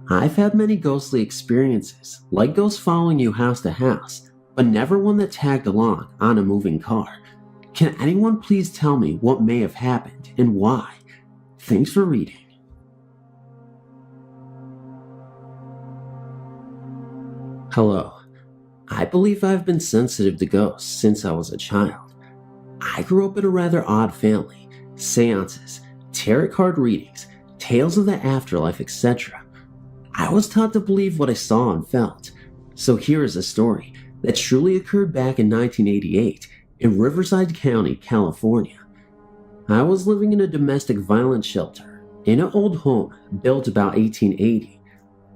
I've had many ghostly experiences, like ghosts following you house to house, but never one that tagged along on a moving car. Can anyone please tell me what may have happened and why? Thanks for reading. Hello. I believe I've been sensitive to ghosts since I was a child. I grew up in a rather odd family. Seances, tarot card readings, tales of the afterlife, etc. I was taught to believe what I saw and felt. So here is a story that truly occurred back in 1988 in Riverside County, California. I was living in a domestic violence shelter in an old home built about 1880.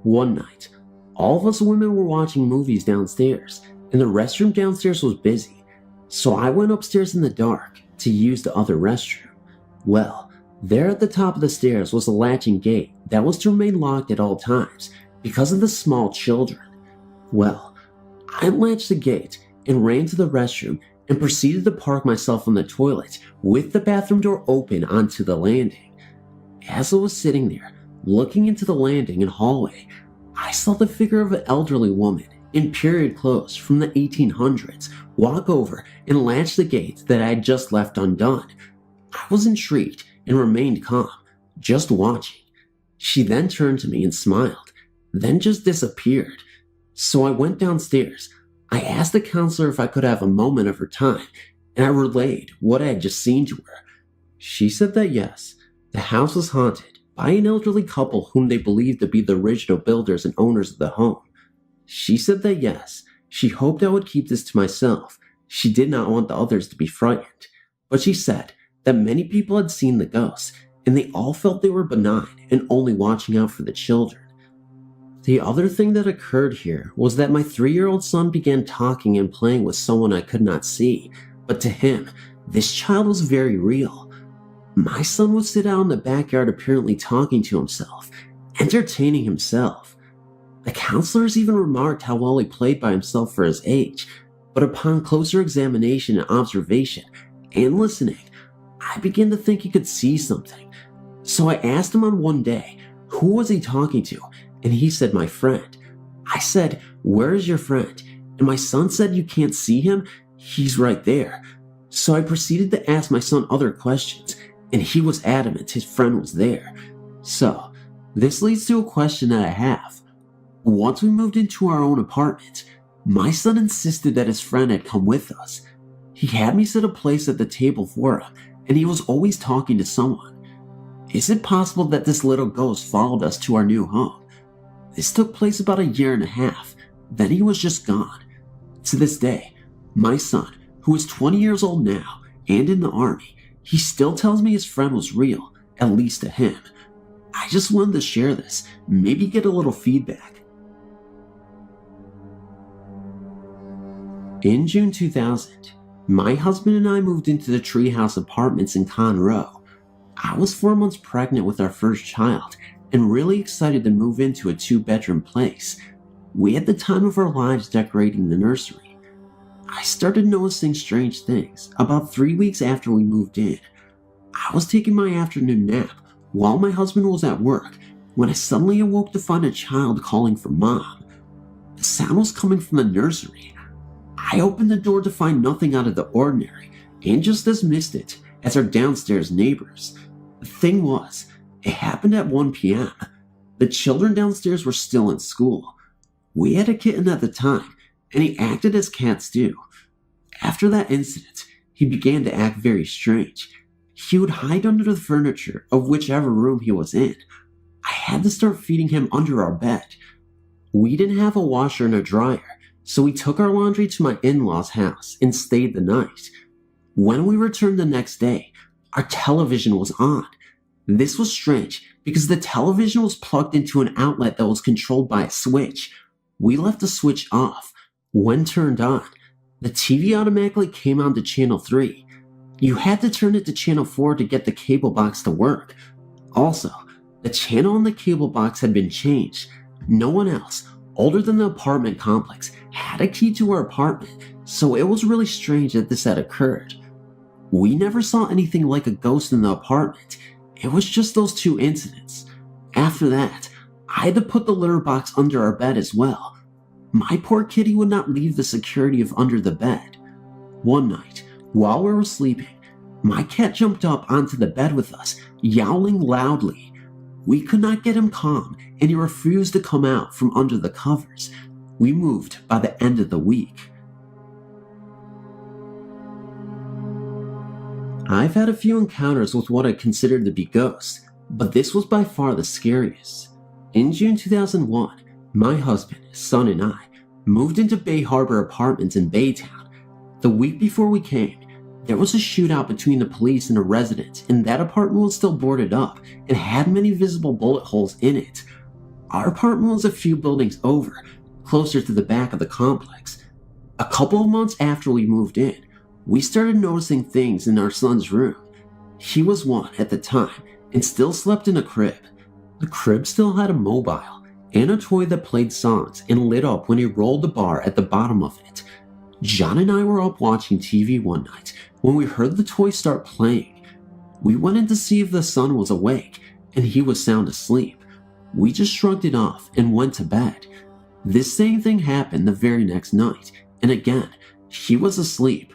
One night, all of us women were watching movies downstairs, and the restroom downstairs was busy, so I went upstairs in the dark to use the other restroom. Well, there at the top of the stairs was a latching gate that was to remain locked at all times because of the small children. Well, I unlatched the gate and ran to the restroom and proceeded to park myself on the toilet with the bathroom door open onto the landing. As I was sitting there, looking into the landing and hallway, I saw the figure of an elderly woman in period clothes from the 1800s walk over and latch the gate that I had just left undone. I was intrigued and remained calm, just watching. She then turned to me and smiled, then just disappeared. So I went downstairs. I asked the counselor if I could have a moment of her time, and I relayed what I had just seen to her. She said that yes, the house was haunted by an elderly couple whom they believed to be the original builders and owners of the home. She said that yes, she hoped I would keep this to myself. She did not want the others to be frightened, but she said that many people had seen the ghosts, and they all felt they were benign and only watching out for the children. The other thing that occurred here was that my 3-year-old son began talking and playing with someone I could not see, but to him, this child was very real. My son would sit out in the backyard apparently talking to himself, entertaining himself. The counselors even remarked how well he played by himself for his age, but upon closer examination and observation and listening, I began to think he could see something. So I asked him on one day, who was he talking to? And he said, my friend. I said, where is your friend? And my son said, you can't see him? He's right there. So I proceeded to ask my son other questions, and he was adamant his friend was there. So, this leads to a question that I have. Once we moved into our own apartment, my son insisted that his friend had come with us. He had me set a place at the table for him, and he was always talking to someone. Is it possible that this little ghost followed us to our new home? This took place about 1.5 years, then he was just gone. To this day, my son, who is 20 years old now and in the army, he still tells me his friend was real, at least to him. I just wanted to share this, maybe get a little feedback. In June 2000, my husband and I moved into the Treehouse Apartments in Conroe. I was 4 months pregnant with our first child and really excited to move into a 2-bedroom place. We had the time of our lives decorating the nursery. I started noticing strange things about 3 weeks after we moved in. I was taking my afternoon nap while my husband was at work when I suddenly awoke to find a child calling for mom. The sound was coming from the nursery. I opened the door to find nothing out of the ordinary and just dismissed it as our downstairs neighbors. The thing was, it happened at 1 p.m. The children downstairs were still in school. We had a kitten at the time, and he acted as cats do. After that incident, he began to act very strange. He would hide under the furniture of whichever room he was in. I had to start feeding him under our bed. We didn't have a washer and a dryer, so we took our laundry to my in-laws' house and stayed the night. When we returned the next day, our television was on. This was strange because the television was plugged into an outlet that was controlled by a switch. We left the switch off. When turned on, the TV automatically came on to channel 3. You had to turn it to channel 4 to get the cable box to work. Also, the channel on the cable box had been changed. No one else, older than the apartment complex, had a key to our apartment, so it was really strange that this had occurred. We never saw anything like a ghost in the apartment. It was just those 2 incidents. After that, I had to put the litter box under our bed as well. My poor kitty would not leave the security of under the bed. One night, while we were sleeping, my cat jumped up onto the bed with us, yowling loudly. We could not get him calm, and he refused to come out from under the covers. We moved by the end of the week. I've had a few encounters with what I considered to be ghosts, but this was by far the scariest. In June 2001, my husband, son, and I moved into Bay Harbor Apartments in Baytown. The week before we came, there was a shootout between the police and a resident, and that apartment was still boarded up and had many visible bullet holes in it. Our apartment was a few buildings over, closer to the back of the complex. A couple of months after we moved in, we started noticing things in our son's room. He was 1 at the time and still slept in a crib. The crib still had a mobile and a toy that played songs and lit up when he rolled the bar at the bottom of it. John and I were up watching TV one night when we heard the toy start playing. We went in to see if the son was awake, and he was sound asleep. We just shrugged it off and went to bed. This same thing happened the very next night, and again, he was asleep.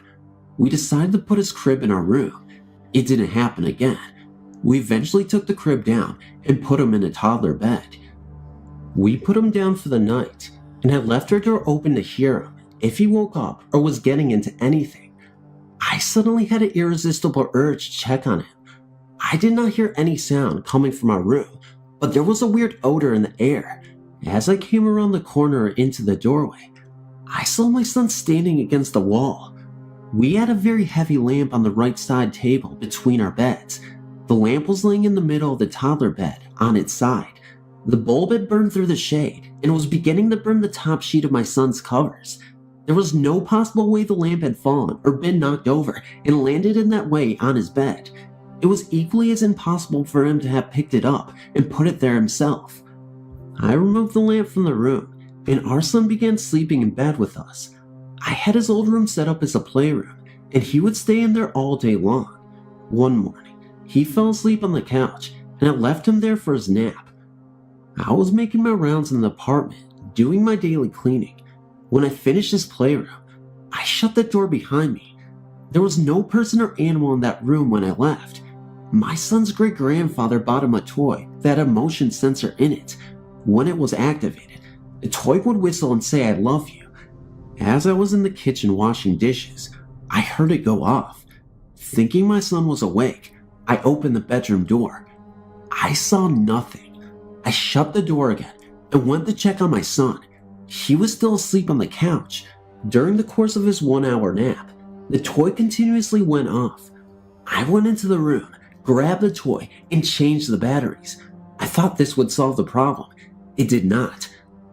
We decided to put his crib in our room. It didn't happen again. We eventually took the crib down and put him in a toddler bed. We put him down for the night and had left our door open to hear him if he woke up or was getting into anything. I suddenly had an irresistible urge to check on him. I did not hear any sound coming from our room, but there was a weird odor in the air. As I came around the corner into the doorway, I saw my son standing against the wall. We had a very heavy lamp on the right side table between our beds. The lamp was laying in the middle of the toddler bed on its side. The bulb had burned through the shade and was beginning to burn the top sheet of my son's covers. There was no possible way the lamp had fallen or been knocked over and landed in that way on his bed. It was equally as impossible for him to have picked it up and put it there himself. I removed the lamp from the room, and our son began sleeping in bed with us. I had his old room set up as a playroom, and he would stay in there all day long. One morning, he fell asleep on the couch, and I left him there for his nap. I was making my rounds in the apartment, doing my daily cleaning. When I finished his playroom, I shut the door behind me. There was no person or animal in that room when I left. My son's great-grandfather bought him a toy that had a motion sensor in it. When it was activated, the toy would whistle and say, "I love you." As I was in the kitchen washing dishes, I heard it go off. Thinking my son was awake, I opened the bedroom door. I saw nothing. I shut the door again and went to check on my son. He was still asleep on the couch. During the course of his 1-hour nap, the toy continuously went off. I went into the room, grabbed the toy, and changed the batteries. I thought this would solve the problem. It did not.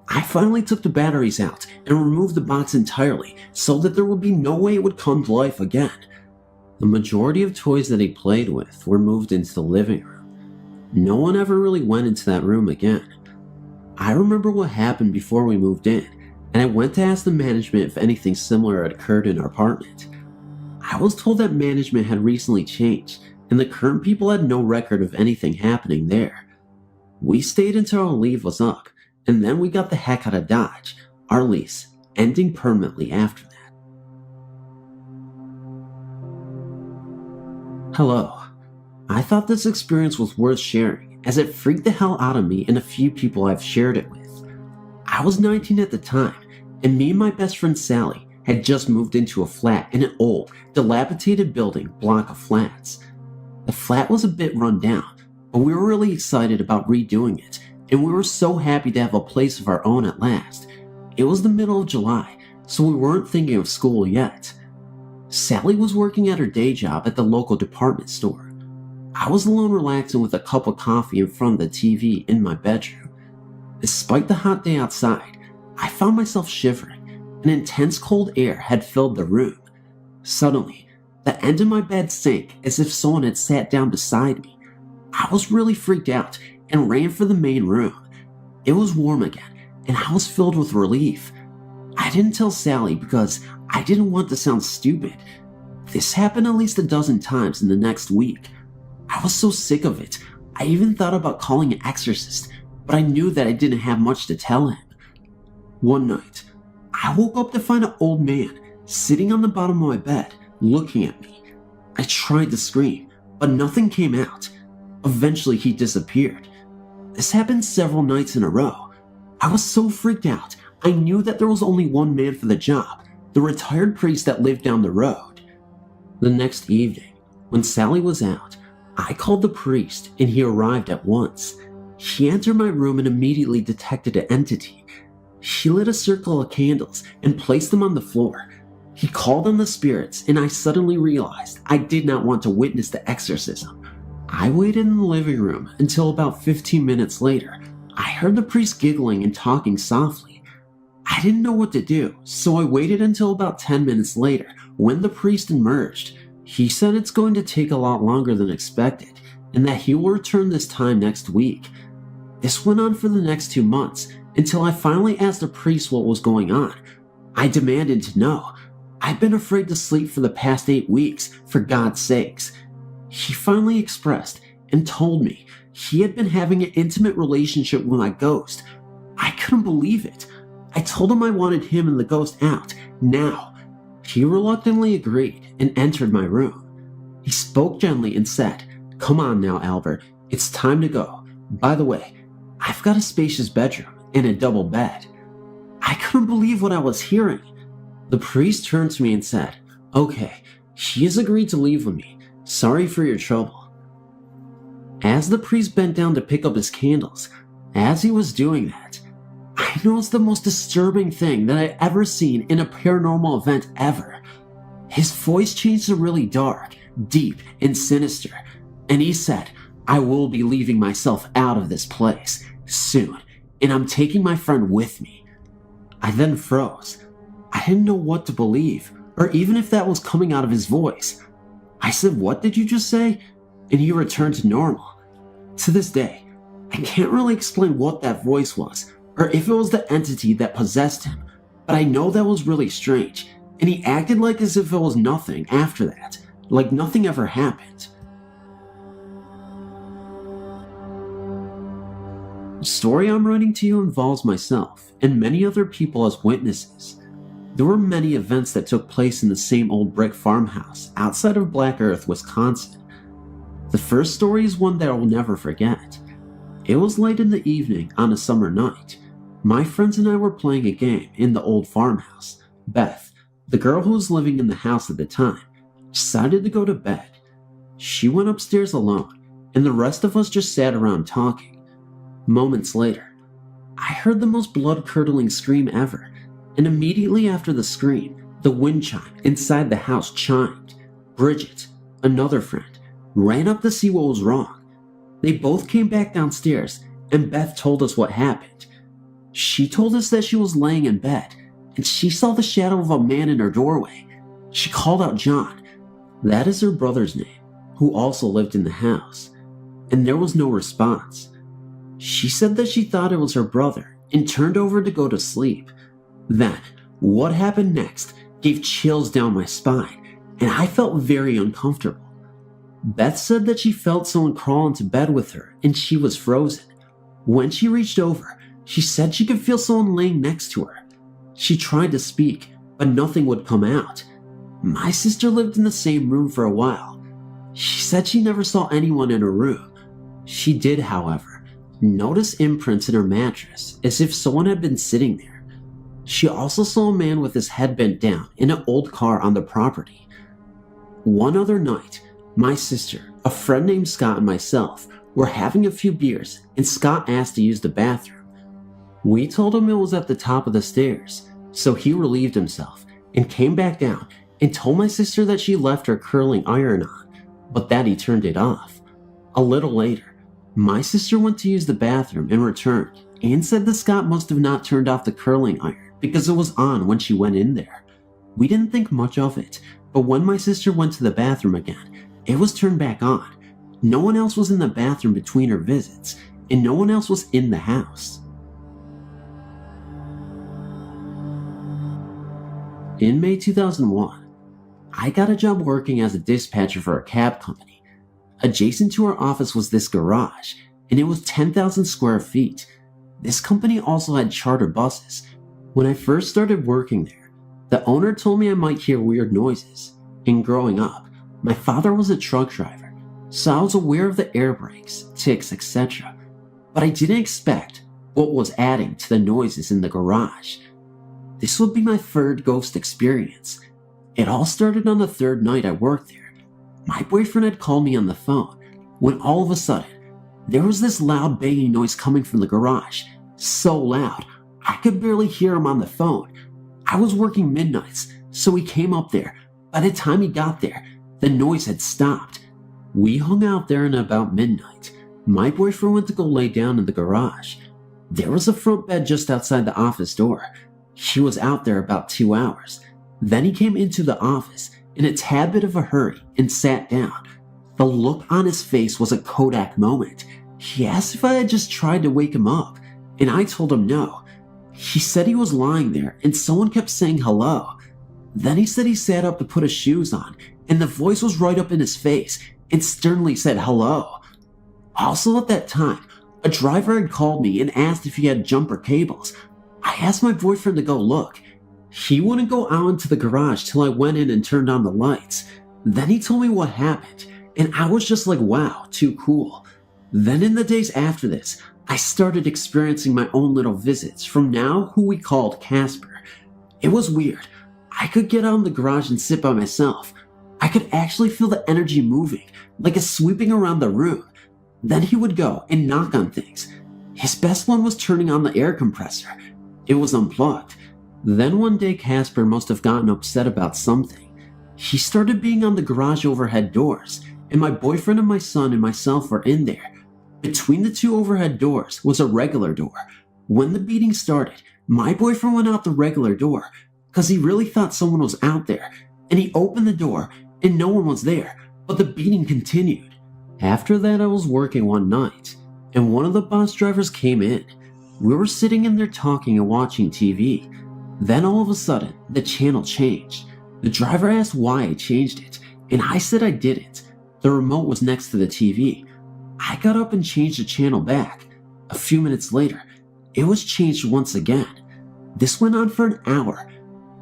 I finally took the batteries out and removed the box entirely so that there would be no way it would come to life again. The majority of toys that he played with were moved into the living room. No one ever really went into that room again. I remember what happened before we moved in, and I went to ask the management if anything similar had occurred in our apartment. I was told that management had recently changed, and the current people had no record of anything happening there. We stayed until our leave was up, and then we got the heck out of Dodge, our lease ending permanently after that. Hello, I thought this experience was worth sharing, as it freaked the hell out of me and a few people I've shared it with. I was 19 at the time, and me and my best friend Sally had just moved into a flat in an old, dilapidated building block of flats. The flat was a bit run down, but we were really excited about redoing it, and we were so happy to have a place of our own at last. It was the middle of July, so we weren't thinking of school yet. Sally was working at her day job at the local department store. I was alone relaxing with a cup of coffee in front of the TV in my bedroom. Despite the hot day outside, I found myself shivering. An intense cold air had filled the room. Suddenly, the end of my bed sank as if someone had sat down beside me. I was really freaked out and ran for the main room. It was warm again, and I was filled with relief. I didn't tell Sally because I didn't want to sound stupid. This happened at least a dozen times in the next week. I was so sick of it, I even thought about calling an exorcist, but I knew that I didn't have much to tell him. One night, I woke up to find an old man sitting on the bottom of my bed, looking at me. I tried to scream, but nothing came out. Eventually, he disappeared. This happened several nights in a row. I was so freaked out, I knew that there was only one man for the job, the retired priest that lived down the road. The next evening, when Sally was out, I called the priest and he arrived at once. He entered my room and immediately detected an entity. He lit a circle of candles and placed them on the floor. He called on the spirits, and I suddenly realized I did not want to witness the exorcism. I waited in the living room until about 15 minutes later. I heard the priest giggling and talking softly. I didn't know what to do, so I waited until about 10 minutes later when the priest emerged. He said it's going to take a lot longer than expected, and that he will return this time next week. This went on for the next 2 months, until I finally asked the priest what was going on. I demanded to know. I'd been afraid to sleep for the past 8 weeks, for God's sakes. He finally expressed and told me he had been having an intimate relationship with my ghost. I couldn't believe it. I told him I wanted him and the ghost out, now. He reluctantly agreed and entered my room. He spoke gently and said, "Come on now, Albert, it's time to go. By the way, I've got a spacious bedroom and a double bed." I couldn't believe what I was hearing. The priest turned to me and said, "Okay, he has agreed to leave with me. Sorry for your trouble." As the priest bent down to pick up his candles, as he was doing that, I noticed the most disturbing thing that I'd ever seen in a paranormal event ever. His voice changed to really dark, deep, and sinister, and he said, "I will be leaving myself out of this place soon, and I'm taking my friend with me." I then froze. I didn't know what to believe, or even if that was coming out of his voice. I said, "What did you just say?" And he returned to normal. To this day, I can't really explain what that voice was, or if it was the entity that possessed him, but I know that was really strange, and he acted like as if it was nothing after that, like nothing ever happened. The story I'm writing to you involves myself and many other people as witnesses. There were many events that took place in the same old brick farmhouse outside of Black Earth, Wisconsin. The first story is one that I will never forget. It was late in the evening on a summer night. My friends and I were playing a game in the old farmhouse. Beth, the girl who was living in the house at the time, decided to go to bed. She went upstairs alone, and the rest of us just sat around talking. Moments later, I heard the most blood-curdling scream ever, and immediately after the scream, the wind chime inside the house chimed. Bridget, another friend, ran up to see what was wrong. They both came back downstairs, and Beth told us what happened. She told us that she was laying in bed, and she saw the shadow of a man in her doorway. She called out John, that is her brother's name, who also lived in the house, and there was no response. She said that she thought it was her brother and turned over to go to sleep. Then, what happened next gave chills down my spine, and I felt very uncomfortable. Beth said that she felt someone crawl into bed with her and she was frozen. When she reached over, she said she could feel someone laying next to her. She tried to speak, but nothing would come out. My sister lived in the same room for a while. She said she never saw anyone in her room. She did, however, notice imprints in her mattress as if someone had been sitting there. She also saw a man with his head bent down in an old car on the property. One other night, my sister, a friend named Scott, and myself were having a few beers, and Scott asked to use the bathroom. We told him it was at the top of the stairs, so he relieved himself and came back down and told my sister that she left her curling iron on, but that he turned it off. A little later, my sister went to use the bathroom and returned and said that Scott must have not turned off the curling iron because it was on when she went in there. We didn't think much of it, but when my sister went to the bathroom again, it was turned back on. No one else was in the bathroom between her visits, and no one else was in the house. In May 2001, I got a job working as a dispatcher for a cab company. Adjacent to our office was this garage, and it was 10,000 square feet. This company also had charter buses. When I first started working there, the owner told me I might hear weird noises. And growing up, my father was a truck driver, so I was aware of the air brakes, ticks, etc. But I didn't expect what was adding to the noises in the garage. This would be my third ghost experience. It all started on the third night I worked there. My boyfriend had called me on the phone when all of a sudden, there was this loud banging noise coming from the garage. So loud, I could barely hear him on the phone. I was working midnights, so he came up there. By the time he got there, the noise had stopped. We hung out there, and about midnight, my boyfriend went to go lay down in the garage. There was a front bed just outside the office door. He was out there about 2 hours. Then he came into the office in a tad bit of a hurry and sat down. The look on his face was a Kodak moment. He asked if I had just tried to wake him up, and I told him no. He said he was lying there and someone kept saying hello. Then he said he sat up to put his shoes on, and the voice was right up in his face and sternly said hello. Also at that time, a driver had called me and asked if he had jumper cables. I asked my boyfriend to go look. He wouldn't go out into the garage till I went in and turned on the lights. Then he told me what happened, and I was just like, wow, too cool. Then in the days after this, I started experiencing my own little visits from now who we called Casper. It was weird. I could get out in the garage and sit by myself. I could actually feel the energy moving, like a sweeping around the room. Then he would go and knock on things. His best one was turning on the air compressor. It was unplugged. Then one day Casper must have gotten upset about something. He started being on the garage overhead doors, and my boyfriend and my son and myself were in there. Between the two overhead doors was a regular door. When the beating started, my boyfriend went out the regular door because he really thought someone was out there, and he opened the door and no one was there, but the beating continued. After that, I was working one night, and one of the bus drivers came in. We were sitting in there talking and watching TV. Then all of a sudden, the channel changed. The driver asked why I changed it, and I said I didn't. The remote was next to the TV. I got up and changed the channel back. A few minutes later, it was changed once again. This went on for an hour.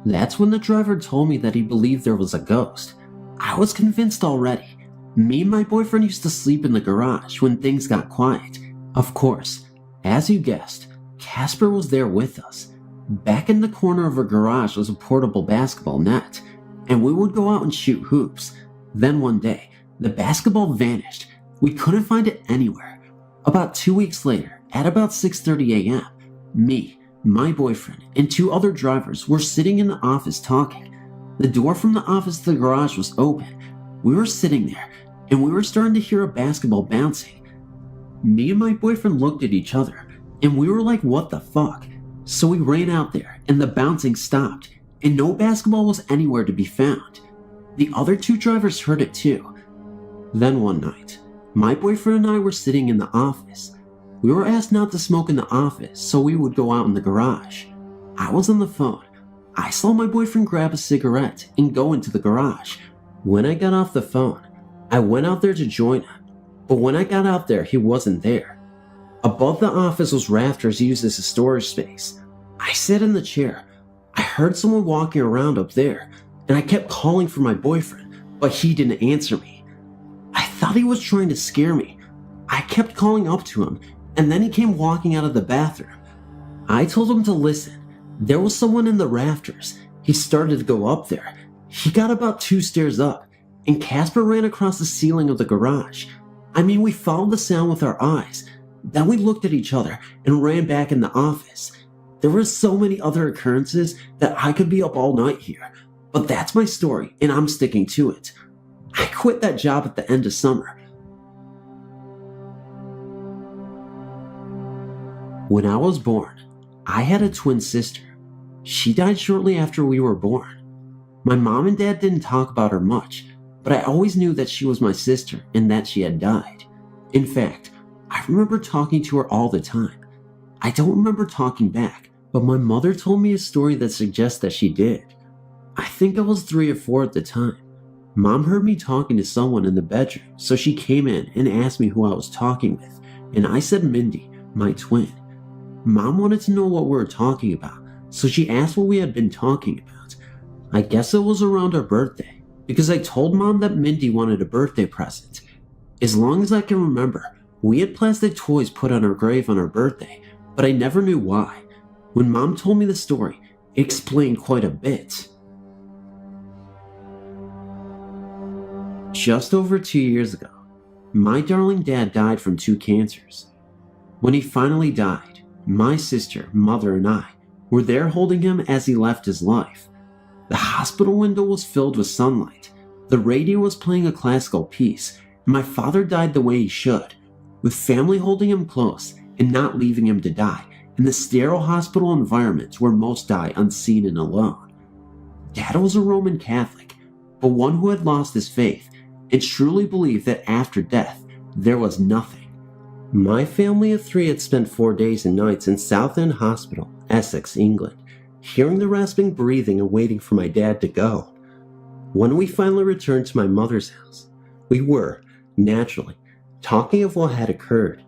That's when the driver told me that he believed there was a ghost. I was convinced already. Me and my boyfriend used to sleep in the garage when things got quiet. Of course, as you guessed, Casper was there with us. Back in the corner of our garage was a portable basketball net, and we would go out and shoot hoops. Then one day, the basketball vanished. We couldn't find it anywhere. About 2 weeks later, at about 6:30 a.m., me, my boyfriend, and 2 other drivers were sitting in the office talking. The door from the office to the garage was open. We were sitting there, and we were starting to hear a basketball bouncing. Me and my boyfriend looked at each other, and we were like, what the fuck? So we ran out there, and the bouncing stopped, and no basketball was anywhere to be found. The other 2 drivers heard it too. Then one night, my boyfriend and I were sitting in the office. We were asked not to smoke in the office, so we would go out in the garage. I was on the phone. I saw my boyfriend grab a cigarette and go into the garage. When I got off the phone, I went out there to join him, but when I got out there, he wasn't there. Above the office was rafters used as a storage space. I sat in the chair. I heard someone walking around up there, and I kept calling for my boyfriend, but he didn't answer me. thought he was trying to scare me. I kept calling up to him, and then he came walking out of the bathroom. I told him to listen. There was someone in the rafters. He started to go up there. He got about 2 stairs up, and Casper ran across the ceiling of the garage. We followed the sound with our eyes. Then we looked at each other and ran back in the office. There were so many other occurrences that I could be up all night here, but that's my story, and I'm sticking to it. I quit that job at the end of summer. When I was born, I had a twin sister. She died shortly after we were born. My mom and dad didn't talk about her much, but I always knew that she was my sister and that she had died. In fact, I remember talking to her all the time. I don't remember talking back, but my mother told me a story that suggests that she did. I think I was 3 or 4 at the time. Mom heard me talking to someone in the bedroom, so she came in and asked me who I was talking with, and I said Mindy, my twin. Mom wanted to know what we were talking about, so she asked what we had been talking about. I guess it was around our birthday, because I told Mom that Mindy wanted a birthday present. As long as I can remember, we had plastic toys put on our grave on our birthday, but I never knew why. When Mom told me the story, it explained quite a bit. Just over 2 years ago, my darling dad died from 2 cancers. When he finally died, my sister, mother, and I were there holding him as he left his life. The hospital window was filled with sunlight. The radio was playing a classical piece, and my father died the way he should, with family holding him close and not leaving him to die in the sterile hospital environments where most die unseen and alone. Dad was a Roman Catholic, but one who had lost his faith and truly believed that after death there was nothing. My family of 3 had spent 4 days and nights in Southend Hospital, Essex, England, hearing the rasping breathing and waiting for my dad to go. When we finally returned to my mother's house, we were, naturally, talking of what had occurred.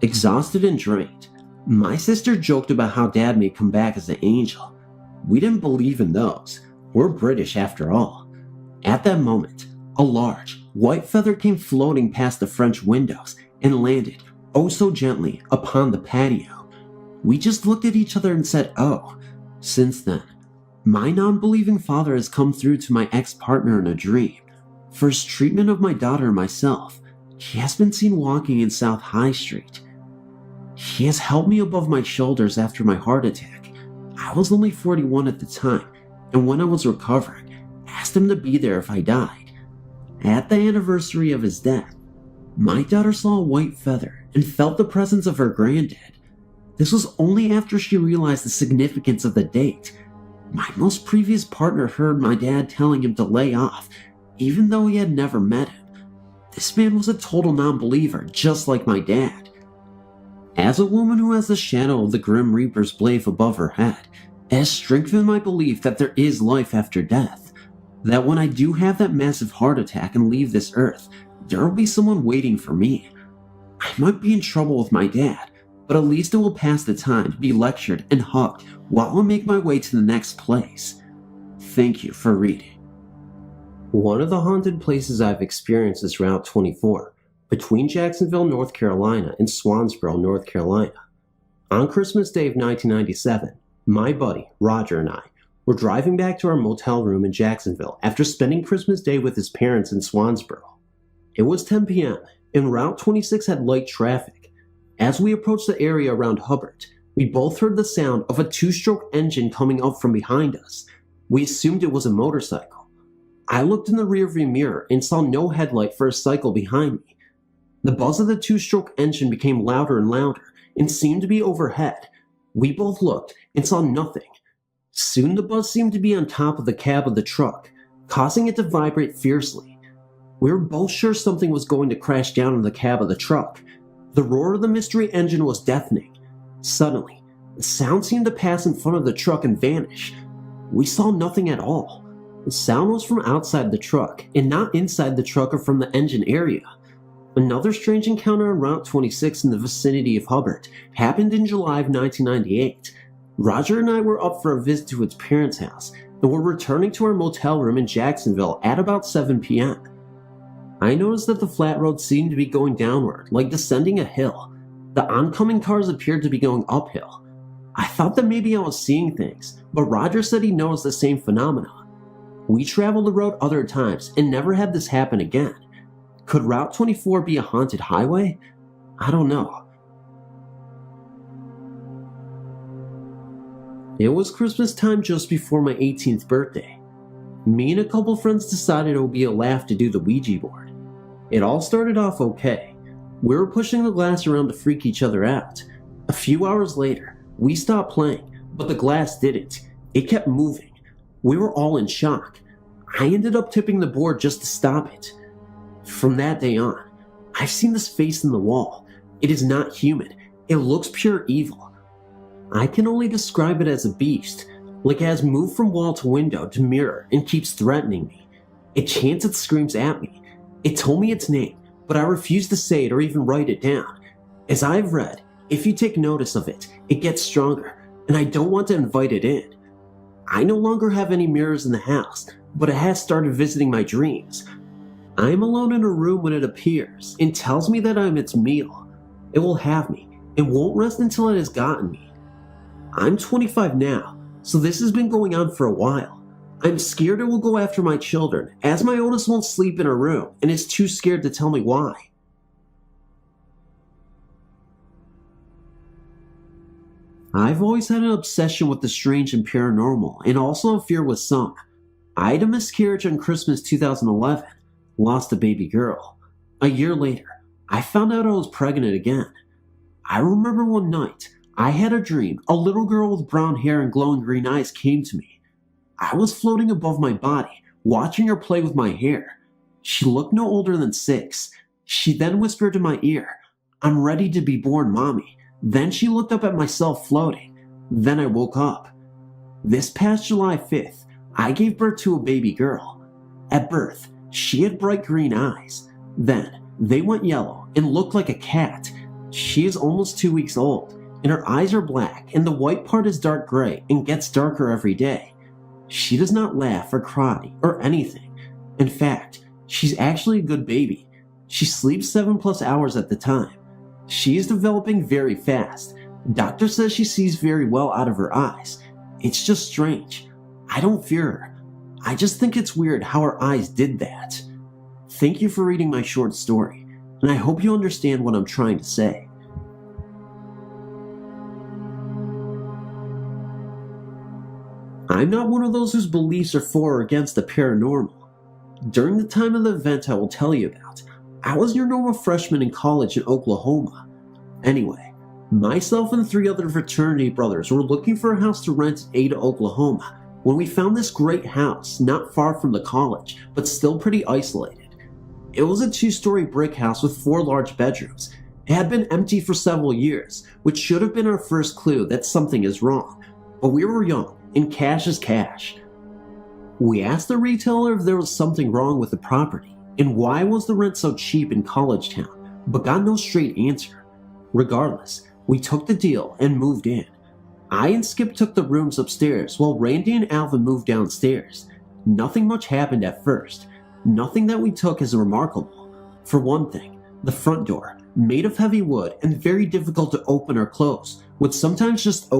Exhausted and drained, my sister joked about how Dad may come back as an angel. We didn't believe in those. We're British after all. At that moment, a large, white feather came floating past the French windows and landed, oh so gently, upon the patio. We just looked at each other and said, oh. Since then, my non-believing father has come through to my ex-partner in a dream. For his treatment of my daughter and myself, he has been seen walking in South High Street. He has held me above my shoulders after my heart attack. I was only 41 at the time, and when I was recovering, asked him to be there if I died. At the anniversary of his death, my daughter saw a white feather and felt the presence of her granddad. This was only after she realized the significance of the date. My most previous partner heard my dad telling him to lay off, even though he had never met him. This man was a total non-believer, just like my dad. As a woman who has the shadow of the Grim Reaper's blade above her head, it has strengthened my belief that there is life after death. That when I do have that massive heart attack and leave this earth, there will be someone waiting for me. I might be in trouble with my dad, but at least it will pass the time to be lectured and hugged while I make my way to the next place. Thank you for reading. One of the haunted places I've experienced is Route 24, between Jacksonville, North Carolina and Swansboro, North Carolina. On Christmas Day of 1997, my buddy, Roger, and I were driving back to our motel room in Jacksonville after spending Christmas Day with his parents in Swansboro. It was 10 p.m., and Route 26 had light traffic. As we approached the area around Hubbard, we both heard the sound of a 2-stroke engine coming up from behind us. We assumed it was a motorcycle. I looked in the rearview mirror and saw no headlight for a cycle behind me. The buzz of the 2-stroke engine became louder and louder and seemed to be overhead. We both looked and saw nothing. Soon the buzz seemed to be on top of the cab of the truck, causing it to vibrate fiercely. We were both sure something was going to crash down on the cab of the truck. The roar of the mystery engine was deafening. Suddenly, the sound seemed to pass in front of the truck and vanish. We saw nothing at all. The sound was from outside the truck, and not inside the truck or from the engine area. Another strange encounter on Route 26 in the vicinity of Hubbard happened in July of 1998. Roger and I were up for a visit to his parents' house, and were returning to our motel room in Jacksonville at about 7 p.m. I noticed that the flat road seemed to be going downward, like descending a hill. The oncoming cars appeared to be going uphill. I thought that maybe I was seeing things, but Roger said he noticed the same phenomenon. We traveled the road other times and never had this happen again. Could Route 24 be a haunted highway? I don't know. It was Christmas time just before my 18th birthday. Me and a couple friends decided it would be a laugh to do the Ouija board. It all started off okay. We were pushing the glass around to freak each other out. A few hours later, we stopped playing, but the glass didn't. It kept moving. We were all in shock. I ended up tipping the board just to stop it. From that day on, I've seen this face in the wall. It is not human. It looks pure evil. I can only describe it as a beast, like it has moved from wall to window to mirror and keeps threatening me. It chants its screams at me. It told me its name, but I refuse to say it or even write it down. As I've read, if you take notice of it, it gets stronger, and I don't want to invite it in. I no longer have any mirrors in the house, but it has started visiting my dreams. I am alone in a room when it appears and tells me that I am its meal. It will have me and won't rest until it has gotten me. I'm 25 now, so this has been going on for a while. I'm scared it will go after my children, as my oldest won't sleep in her room and is too scared to tell me why. I've always had an obsession with the strange and paranormal, and also a fear with some. I had a miscarriage on Christmas 2011, lost a baby girl. A year later, I found out I was pregnant again. I remember one night, I had a dream. A little girl with brown hair and glowing green eyes came to me. I was floating above my body, watching her play with my hair. She looked no older than 6. She then whispered in my ear, "I'm ready to be born, Mommy." Then she looked up at myself floating. Then I woke up. This past July 5th, I gave birth to a baby girl. At birth, she had bright green eyes. Then, they went yellow and looked like a cat. She is almost 2 weeks old, and her eyes are black, and the white part is dark gray and gets darker every day. She does not laugh or cry or anything. In fact, she's actually a good baby. She sleeps 7+ hours at the time. She is developing very fast. Doctor says she sees very well out of her eyes. It's just strange. I don't fear her. I just think it's weird how her eyes did that. Thank you for reading my short story, and I hope you understand what I'm trying to say. I'm not one of those whose beliefs are for or against the paranormal. During the time of the event I will tell you about, I was your normal freshman in college in Oklahoma. Anyway, myself and 3 other fraternity brothers were looking for a house to rent in Ada, Oklahoma, when we found this great house not far from the college, but still pretty isolated. It was a 2-story brick house with 4 large bedrooms. It had been empty for several years, which should have been our first clue that something is wrong. But we were young, and cash is cash. We asked the retailer if there was something wrong with the property, and why was the rent so cheap in College Town, but got no straight answer. Regardless, we took the deal and moved in. I and Skip took the rooms upstairs while Randy and Alvin moved downstairs. Nothing much happened at first. Nothing that we took as remarkable. For one thing, the front door, made of heavy wood and very difficult to open or close, would sometimes just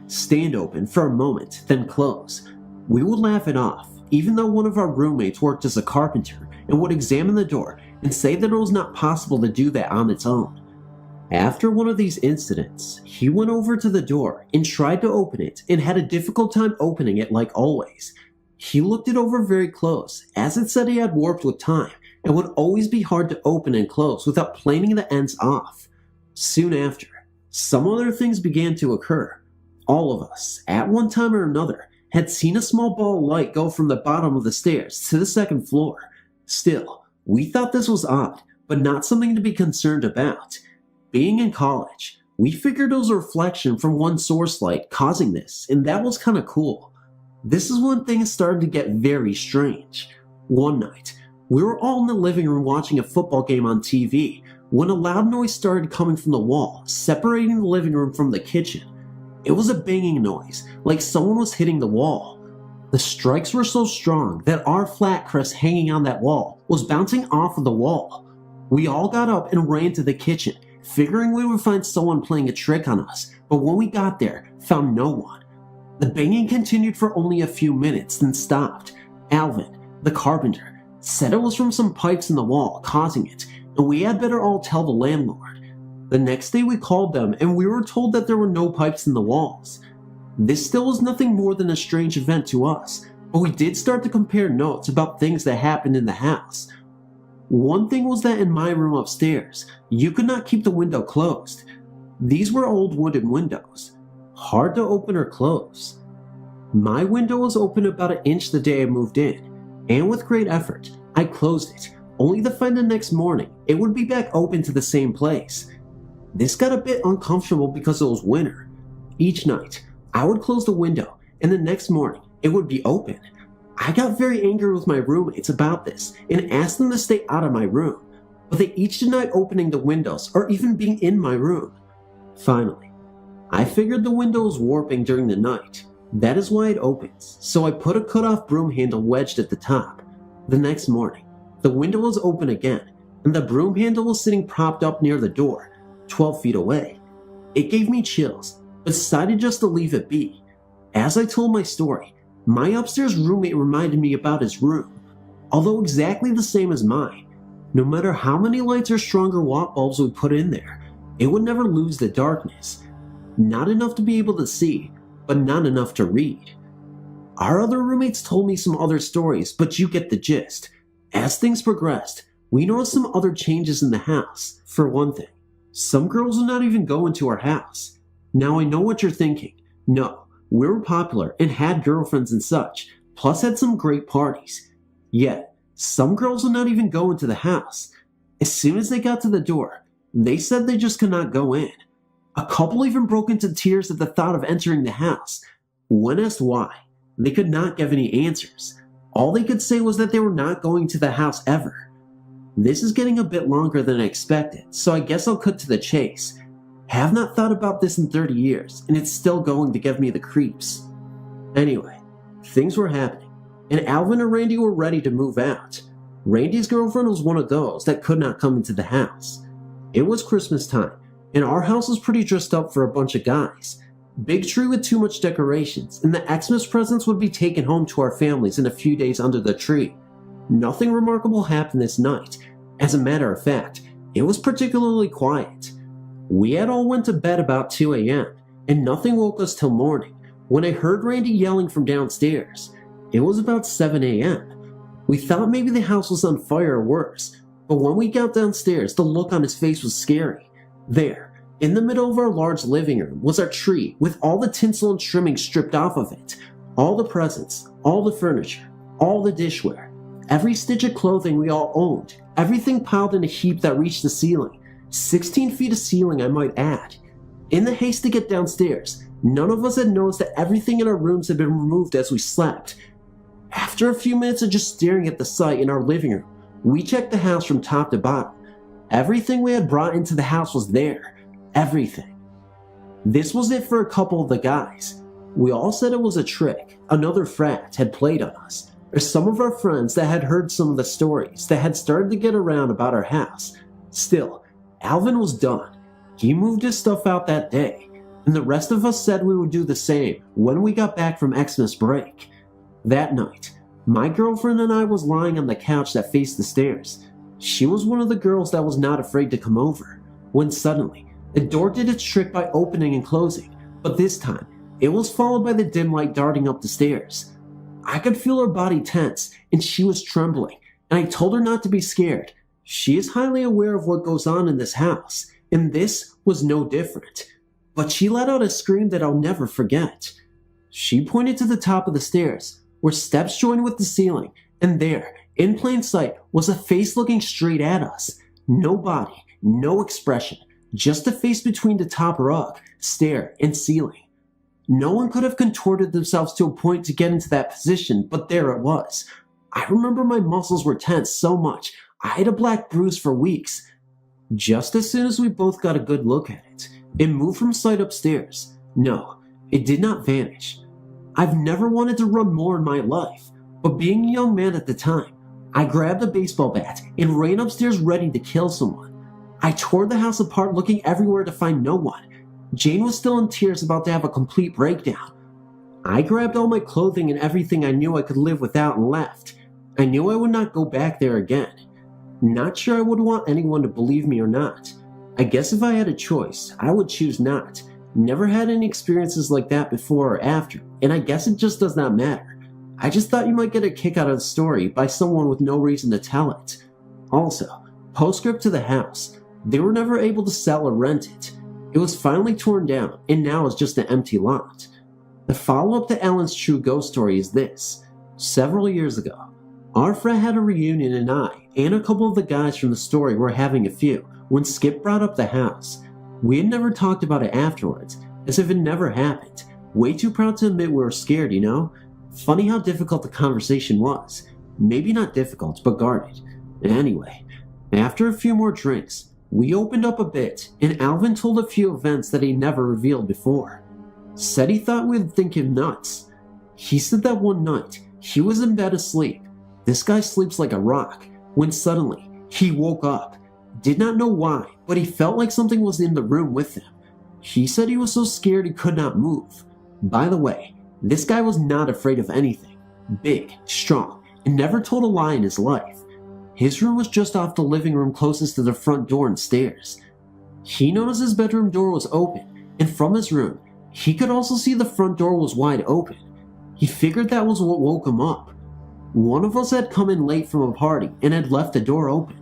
stand open for a moment, then close. We would laugh it off, even though one of our roommates worked as a carpenter and would examine the door and say that it was not possible to do that on its own. After one of these incidents, he went over to the door and tried to open it and had a difficult time opening it like always. He looked it over very close, as it said he had warped with time and would always be hard to open and close without planing the ends off. Soon after, some other things began to occur. All of us, at one time or another, had seen a small ball of light go from the bottom of the stairs to the 2nd floor. Still, we thought this was odd, but not something to be concerned about. Being in college, we figured it was a reflection from one source light causing this, and that was kinda cool. This is when things started to get very strange. One night, we were all in the living room watching a football game on TV when a loud noise started coming from the wall, separating the living room from the kitchen. It was a banging noise, like someone was hitting the wall. The strikes were so strong that our flat crest hanging on that wall was bouncing off of the wall. We all got up and ran to the kitchen, figuring we would find someone playing a trick on us, but when we got there, found no one. The banging continued for only a few minutes, then stopped. Alvin, the carpenter, said it was from some pipes in the wall causing it, and we had better all tell the landlord. The next day we called them and we were told that there were no pipes in the walls. This still was nothing more than a strange event to us, but we did start to compare notes about things that happened in the house. One thing was that in my room upstairs, you could not keep the window closed. These were old wooden windows, hard to open or close. My window was open about an inch the day I moved in, and with great effort, I closed it, only to find the next morning it would be back open to the same place. This got a bit uncomfortable because it was winter. Each night, I would close the window, and the next morning, it would be open. I got very angry with my roommates about this and asked them to stay out of my room, but they each denied opening the windows or even being in my room. Finally, I figured the window was warping during the night. That is why it opens, so I put a cut-off broom handle wedged at the top. The next morning, the window was open again, and the broom handle was sitting propped up near the door, 12 feet away. It gave me chills, but decided just to leave it be. As I told my story, my upstairs roommate reminded me about his room. Although exactly the same as mine, no matter how many lights or stronger watt bulbs we put in there, it would never lose the darkness. Not enough to be able to see, but not enough to read. Our other roommates told me some other stories, but you get the gist. As things progressed, we noticed some other changes in the house. For one thing, some girls would not even go into our house. Now I know what you're thinking. No, we were popular and had girlfriends and such, plus had some great parties. Yet, some girls would not even go into the house. As soon as they got to the door, they said they just could not go in. A couple even broke into tears at the thought of entering the house. When asked why, they could not give any answers. All they could say was that they were not going to the house ever. This is getting a bit longer than I expected, so I guess I'll cut to the chase. Have not thought about this in 30 years, and it's still going to give me the creeps. Anyway, things were happening, and Alvin and Randy were ready to move out. Randy's girlfriend was one of those that could not come into the house. It was Christmas time, and our house was pretty dressed up for a bunch of guys. Big tree with too much decorations, and the Xmas presents would be taken home to our families in a few days under the tree. Nothing remarkable happened this night. As a matter of fact, it was particularly quiet. We had all went to bed about 2 a.m., and nothing woke us till morning, when I heard Randy yelling from downstairs. It was about 7 a.m. We thought maybe the house was on fire or worse, but when we got downstairs, the look on his face was scary. There, in the middle of our large living room, was our tree with all the tinsel and trimming stripped off of it. All the presents, all the furniture, all the dishware, every stitch of clothing we all owned, everything piled in a heap that reached the ceiling. 16 feet of ceiling, I might add. In the haste to get downstairs, none of us had noticed that everything in our rooms had been removed as we slept. After a few minutes of just staring at the sight in our living room, we checked the house from top to bottom. Everything we had brought into the house was there. Everything. This was it for a couple of the guys. We all said it was a trick another frat had played on us, or some of our friends that had heard some of the stories that had started to get around about our house. Still, Alvin was done. He moved his stuff out that day, and the rest of us said we would do the same when we got back from Xmas break. That night, my girlfriend and I was lying on the couch that faced the stairs. She was one of the girls that was not afraid to come over, when suddenly, the door did its trick by opening and closing, but this time, it was followed by the dim light darting up the stairs. I could feel her body tense, and she was trembling, and I told her not to be scared. She is highly aware of what goes on in this house, and this was no different. But she let out a scream that I'll never forget. She pointed to the top of the stairs, where steps joined with the ceiling, and there, in plain sight, was a face looking straight at us. No body, no expression, just a face between the top rug, stair, and ceiling. No one could have contorted themselves to a point to get into that position, but there it was. I remember my muscles were tense so much, I had a black bruise for weeks. Just as soon as we both got a good look at it, it moved from sight upstairs. No, it did not vanish. I've never wanted to run more in my life, but being a young man at the time, I grabbed a baseball bat and ran upstairs ready to kill someone. I tore the house apart looking everywhere to find no one. Jane was still in tears, about to have a complete breakdown. I grabbed all my clothing and everything I knew I could live without and left. I knew I would not go back there again. Not sure I would want anyone to believe me or not. I guess if I had a choice, I would choose not. Never had any experiences like that before or after, and I guess it just does not matter. I just thought you might get a kick out of the story by someone with no reason to tell it. Also, postscript to the house. They were never able to sell or rent it. It was finally torn down, and now is just an empty lot. The follow-up to Alan's true ghost story is this. Several years ago, our friend had a reunion and I and a couple of the guys from the story were having a few when Skip brought up the house. We had never talked about it afterwards, as if it never happened. Way too proud to admit we were scared, you know? Funny how difficult the conversation was. Maybe not difficult, but guarded. Anyway, after a few more drinks, we opened up a bit, and Alvin told a few events that he never revealed before. Said he thought we'd think him nuts. He said that one night, he was in bed asleep. This guy sleeps like a rock, when suddenly, he woke up. Did not know why, but he felt like something was in the room with him. He said he was so scared he could not move. By the way, this guy was not afraid of anything. Big, strong, and never told a lie in his life. His room was just off the living room closest to the front door and stairs. He noticed his bedroom door was open, and from his room, he could also see the front door was wide open. He figured that was what woke him up. One of us had come in late from a party and had left the door open.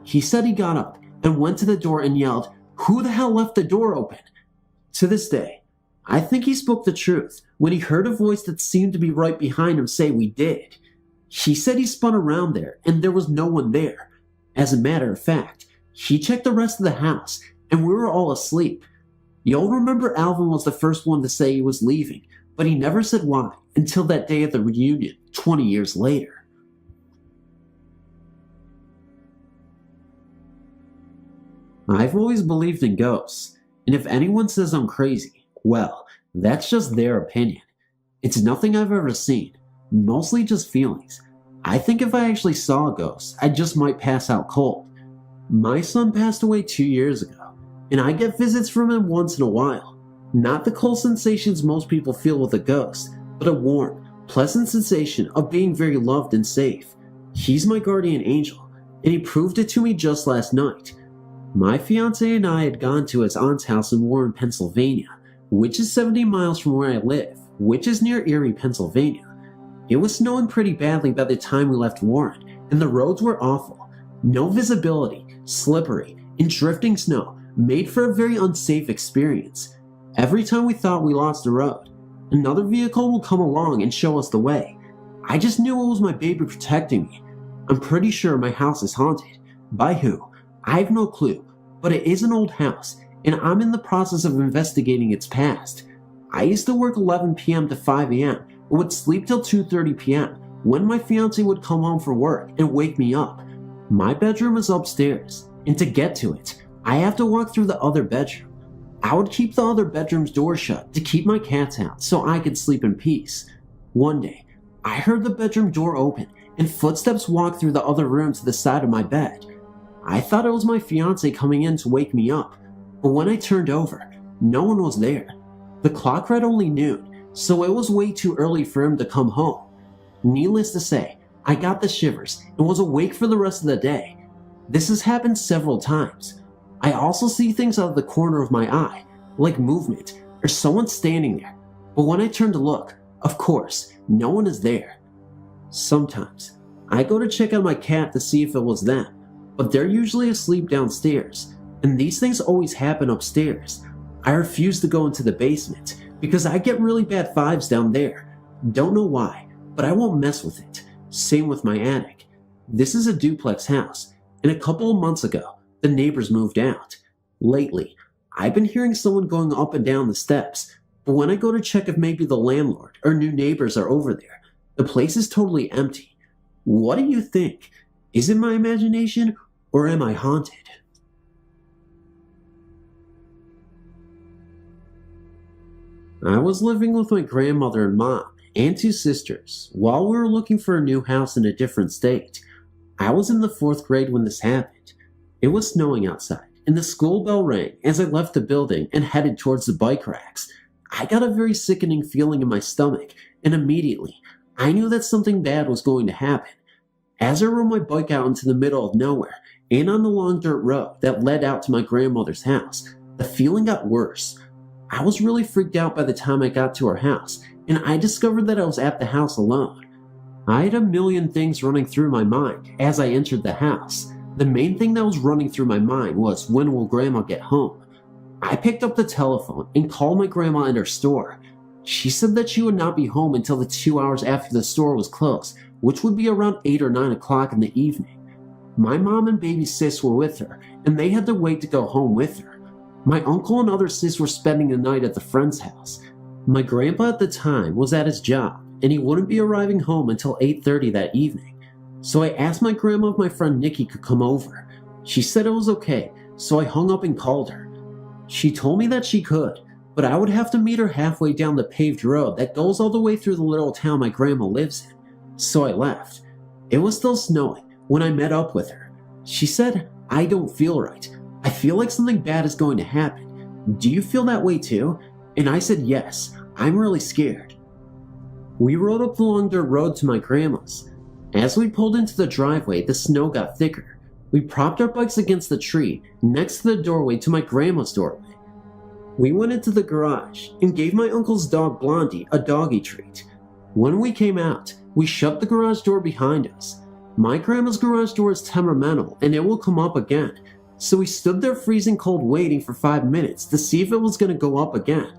He said he got up and went to the door and yelled, "Who the hell left the door open?" To this day, I think he spoke the truth when he heard a voice that seemed to be right behind him say we did. He said he spun around there and there was no one there. As a matter of fact, he checked the rest of the house and we were all asleep. You'll remember Alvin was the first one to say he was leaving, but he never said why until that day at the reunion 20 years later. I've always believed in ghosts, and if anyone says I'm crazy, well, that's just their opinion. It's nothing I've ever seen, mostly just feelings. I think if I actually saw a ghost, I just might pass out cold. My son passed away 2 years ago, and I get visits from him once in a while. Not the cold sensations most people feel with a ghost, but a warm, pleasant sensation of being very loved and safe. He's my guardian angel, and he proved it to me just last night. My fiance and I had gone to his aunt's house in Warren, Pennsylvania, which is 70 miles from where I live, which is near Erie, Pennsylvania. It was snowing pretty badly by the time we left Warren, and the roads were awful. No visibility, slippery, and drifting snow made for a very unsafe experience. Every time we thought we lost the road, another vehicle would come along and show us the way. I just knew it was my baby protecting me. I'm pretty sure my house is haunted. By who? I have no clue, but it is an old house, and I'm in the process of investigating its past. I used to work 11 p.m. to 5 a.m. and would sleep till 2:30 p.m. when my fiance would come home from work and wake me up. My bedroom is upstairs, and to get to it, I have to walk through the other bedroom. I would keep the other bedroom's door shut to keep my cats out so I could sleep in peace. One day, I heard the bedroom door open and footsteps walk through the other room to the side of my bed. I thought it was my fiance coming in to wake me up, but when I turned over, no one was there. The clock read only noon, so it was way too early for him to come home. Needless to say, I got the shivers and was awake for the rest of the day. This has happened several times. I also see things out of the corner of my eye, like movement or someone standing there, but when I turn to look, of course, no one is there. Sometimes, I go to check on my cat to see if it was them, but they're usually asleep downstairs, and these things always happen upstairs. I refuse to go into the basement because I get really bad vibes down there. Don't know why, but I won't mess with it. Same with my attic. This is a duplex house, and a couple of months ago, the neighbors moved out. Lately, I've been hearing someone going up and down the steps, but when I go to check if maybe the landlord or new neighbors are over there, the place is totally empty. What do you think? Is it my imagination, or am I haunted? I was living with my grandmother and mom and two sisters while we were looking for a new house in a different state. I was in the 4th grade when this happened. It was snowing outside, and the school bell rang as I left the building and headed towards the bike racks. I got a very sickening feeling in my stomach, and immediately, I knew that something bad was going to happen. As I rode my bike out into the middle of nowhere, and on the long dirt road that led out to my grandmother's house, the feeling got worse. I was really freaked out by the time I got to her house, and I discovered that I was at the house alone. I had a million things running through my mind as I entered the house. The main thing that was running through my mind was, when will Grandma get home? I picked up the telephone and called my grandma in her store. She said that she would not be home until the 2 hours after the store was closed, which would be around 8 or 9 o'clock in the evening. My mom and baby sis were with her, and they had to wait to go home with her. My uncle and other sis were spending the night at the friend's house. My grandpa at the time was at his job, and he wouldn't be arriving home until 8:30 that evening. So I asked my grandma if my friend Nikki could come over. She said it was okay, so I hung up and called her. She told me that she could, but I would have to meet her halfway down the paved road that goes all the way through the little town my grandma lives in. So I left. It was still snowing when I met up with her. She said, "I don't feel right. I feel like something bad is going to happen. Do you feel that way too?" And I said, "Yes, I'm really scared." We rode up the long dirt road to my grandma's. As we pulled into the driveway, the snow got thicker. We propped our bikes against the tree next to the doorway to my grandma's doorway. We went into the garage and gave my uncle's dog Blondie a doggy treat. When we came out, we shut the garage door behind us. My grandma's garage door is temperamental and it will come up again, so we stood there freezing cold waiting for 5 minutes to see if it was going to go up again.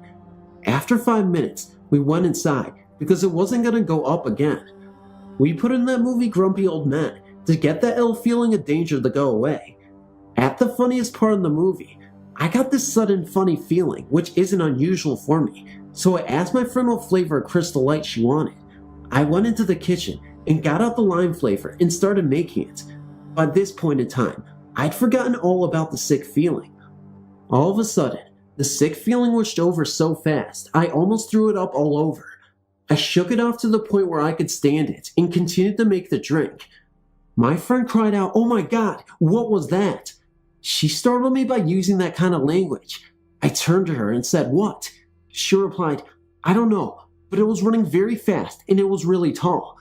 After 5 minutes, we went inside because it wasn't going to go up again. We put in that movie Grumpy Old Men to get that ill feeling of danger to go away. At the funniest part in the movie, I got this sudden funny feeling, which isn't unusual for me, so I asked my friend what flavor of Crystal Light she wanted. I went into the kitchen and got out the lime flavor and started making it. By this point in time, I'd forgotten all about the sick feeling. All of a sudden, the sick feeling rushed over so fast, I almost threw it up all over. I shook it off to the point where I could stand it and continued to make the drink. My friend cried out, "Oh my God, what was that?" She startled me by using that kind of language. I turned to her and said, "What?" She replied, "I don't know, but it was running very fast and it was really tall."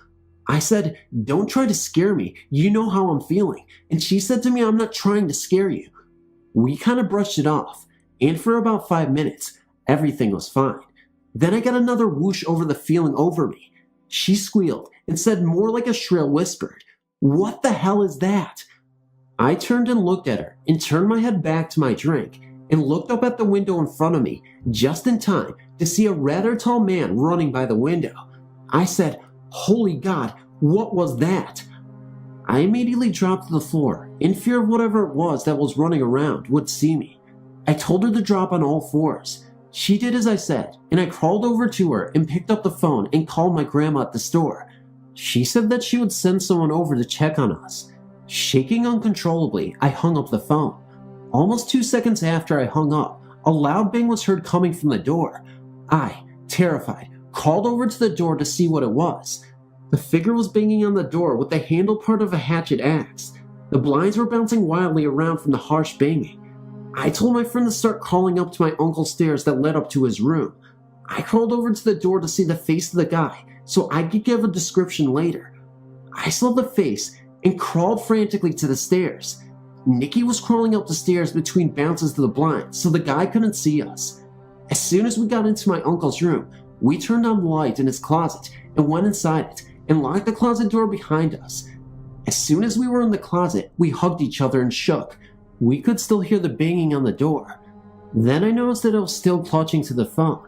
I said, "Don't try to scare me, you know how I'm feeling." And she said to me, "I'm not trying to scare you." We kind of brushed it off, and for about 5 minutes, everything was fine. Then I got another whoosh over the feeling over me. She squealed and said more like a shrill whisper, "What the hell is that?" I turned and looked at her and turned my head back to my drink and looked up at the window in front of me just in time to see a rather tall man running by the window. I said, "Holy God, what was that?" I immediately dropped to the floor in fear of whatever it was that was running around would see me. I told her to drop on all fours. She did as I said, and I crawled over to her and picked up the phone and called my grandma at the store. She said that she would send someone over to check on us. Shaking uncontrollably, I hung up the phone. Almost 2 seconds after I hung up, a loud bang was heard coming from the door. I, terrified, crawled over to the door to see what it was. The figure was banging on the door with the handle part of a hatchet axe. The blinds were bouncing wildly around from the harsh banging. I told my friend to start crawling up to my uncle's stairs that led up to his room. I crawled over to the door to see the face of the guy so I could give a description later. I saw the face and crawled frantically to the stairs. Nikki was crawling up the stairs between bounces to the blinds so the guy couldn't see us. As soon as we got into my uncle's room, we turned on the light in his closet and went inside it and locked the closet door behind us. As soon as we were in the closet, we hugged each other and shook. We could still hear the banging on the door. Then I noticed that I was still clutching to the phone.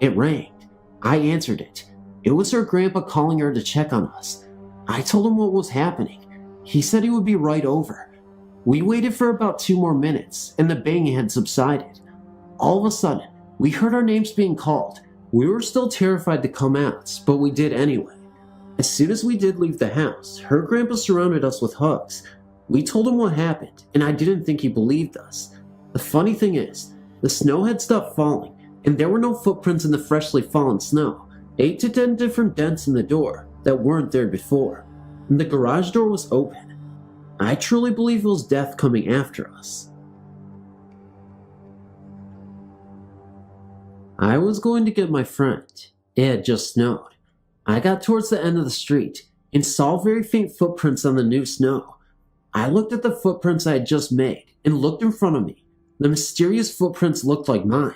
It rang. I answered it. It was her grandpa calling her to check on us. I told him what was happening. He said he would be right over. We waited for about 2 more minutes, and the banging had subsided. All of a sudden, we heard our names being called. We were still terrified to come out, but we did anyway. As soon as we did leave the house, her grandpa surrounded us with hugs. We told him what happened, and I didn't think he believed us. The funny thing is, the snow had stopped falling, and there were no footprints in the freshly fallen snow. 8 to 10 different dents in the door that weren't there before, and the garage door was open. I truly believe it was death coming after us. I was going to get my friend. It had just snowed. I got towards the end of the street and saw very faint footprints on the new snow. I looked at the footprints I had just made and looked in front of me. The mysterious footprints looked like mine.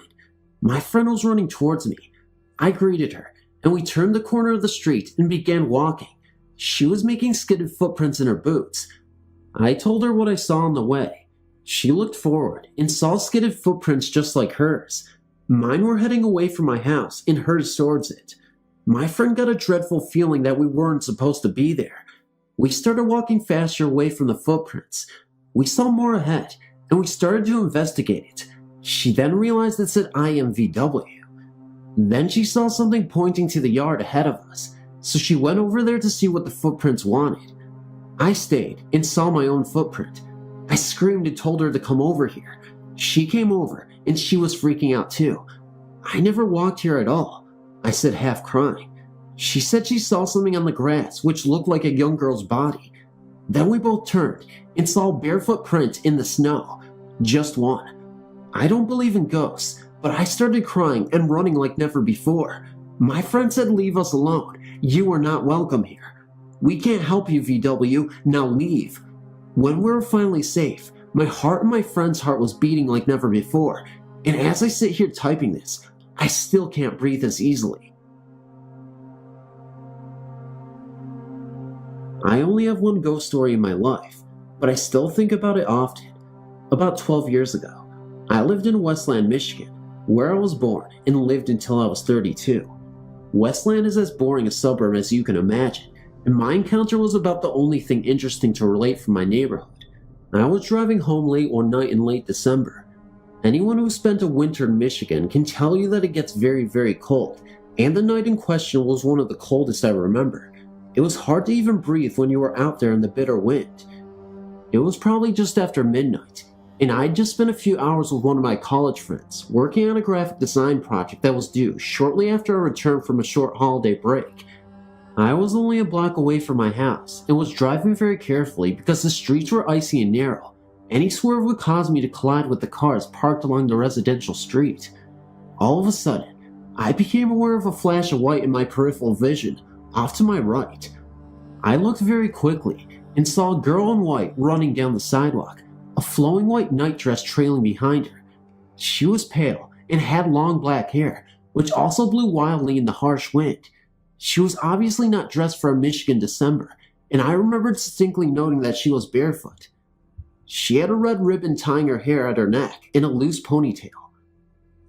My friend was running towards me. I greeted her, and we turned the corner of the street and began walking. She was making skidded footprints in her boots. I told her what I saw on the way. She looked forward and saw skidded footprints just like hers. Mine were heading away from my house and hers towards it. My friend got a dreadful feeling that we weren't supposed to be there. We started walking faster away from the footprints. We saw more ahead, and we started to investigate it. She then realized it said IMVW. Then she saw something pointing to the yard ahead of us, so she went over there to see what the footprints wanted. I stayed and saw my own footprint. I screamed and told her to come over here. She came over, and she was freaking out too. I never walked here at all, I said, half crying. She said she saw something on the grass which looked like a young girl's body. Then we both turned and saw a barefoot print in the snow. Just one. I don't believe in ghosts, but I started crying and running like never before. My friend said, "Leave us alone. You are not welcome here. We can't help you, VW. Now leave." When we were finally safe, my heart and my friend's heart was beating like never before, and as I sit here typing this, I still can't breathe as easily. I only have one ghost story in my life, but I still think about it often. About 12 years ago, I lived in Westland, Michigan, where I was born and lived until I was 32. Westland is as boring a suburb as you can imagine, and my encounter was about the only thing interesting to relate from my neighborhood. I was driving home late one night in late December. Anyone who spent a winter in Michigan can tell you that it gets very, very cold, and the night in question was one of the coldest I remember. It was hard to even breathe when you were out there in the bitter wind. It was probably just after midnight, and I'd just spent a few hours with one of my college friends, working on a graphic design project that was due shortly after I returned from a short holiday break. I was only a block away from my house, and was driving very carefully because the streets were icy and narrow. Any swerve would cause me to collide with the cars parked along the residential street. All of a sudden, I became aware of a flash of white in my peripheral vision, off to my right. I looked very quickly, and saw a girl in white running down the sidewalk, a flowing white nightdress trailing behind her. She was pale and had long black hair, which also blew wildly in the harsh wind. She was obviously not dressed for a Michigan December, and I remember distinctly noting that she was barefoot. She had a red ribbon tying her hair at her neck in a loose ponytail.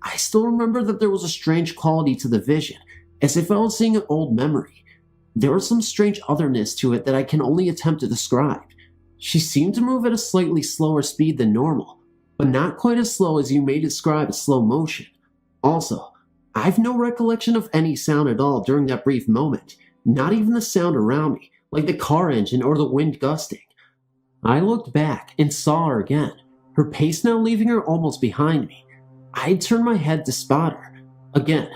I still remember that there was a strange quality to the vision, as if I was seeing an old memory. There was some strange otherness to it that I can only attempt to describe. She seemed to move at a slightly slower speed than normal, but not quite as slow as you may describe as slow motion. Also, I've no recollection of any sound at all during that brief moment, not even the sound around me, like the car engine or the wind gusting. I looked back and saw her again, her pace now leaving her almost behind me. I had turned my head to spot her. Again,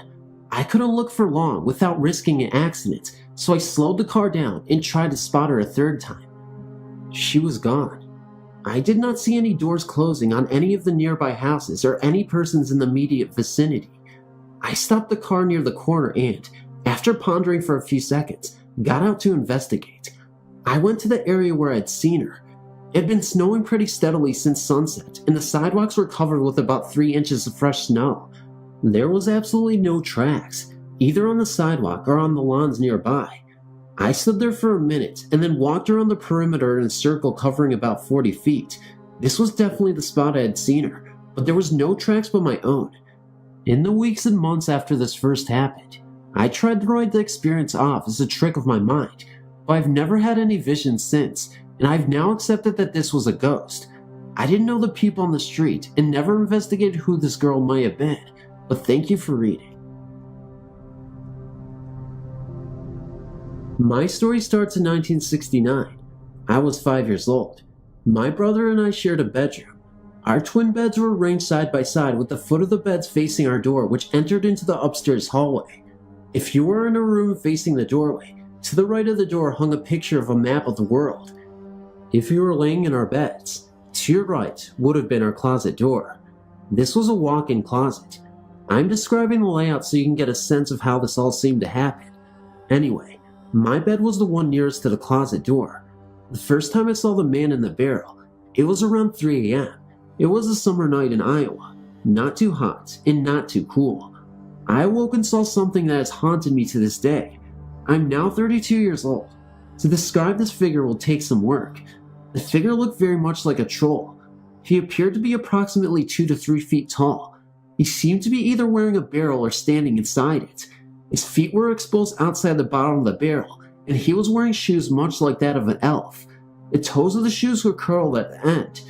I couldn't look for long without risking an accident, so I slowed the car down and tried to spot her a third time. She was gone. I did not see any doors closing on any of the nearby houses or any persons in the immediate vicinity. I stopped the car near the corner and, after pondering for a few seconds, got out to investigate. I went to the area where I'd seen her. It had been snowing pretty steadily since sunset, and the sidewalks were covered with about 3 inches of fresh snow. There was absolutely no tracks, either on the sidewalk or on the lawns nearby. I stood there for a minute and then walked around the perimeter in a circle covering about 40 feet. This was definitely the spot I had seen her, but there was no tracks but my own. In the weeks and months after this first happened, I tried to write the experience off as a trick of my mind, but I've never had any visions since, and I've now accepted that this was a ghost. I didn't know the people on the street and never investigated who this girl might have been, but thank you for reading. My story starts in 1969. I was 5 years old. My brother and I shared a bedroom. Our twin beds were arranged side by side with the foot of the beds facing our door, which entered into the upstairs hallway. If you were in a room facing the doorway, to the right of the door hung a picture of a map of the world. If you were laying in our beds, to your right would have been our closet door. This was a walk-in closet. I'm describing the layout so you can get a sense of how this all seemed to happen. Anyway, my bed was the one nearest to the closet door. The first time I saw the man in the barrel, it was around 3 a.m. It was a summer night in Iowa, not too hot and not too cool. I awoke and saw something that has haunted me to this day. I'm now 32 years old. To describe this figure will take some work. The figure looked very much like a troll. He appeared to be approximately 2 to 3 feet tall. He seemed to be either wearing a barrel or standing inside it. His feet were exposed outside the bottom of the barrel, and he was wearing shoes much like that of an elf. The toes of the shoes were curled at the end.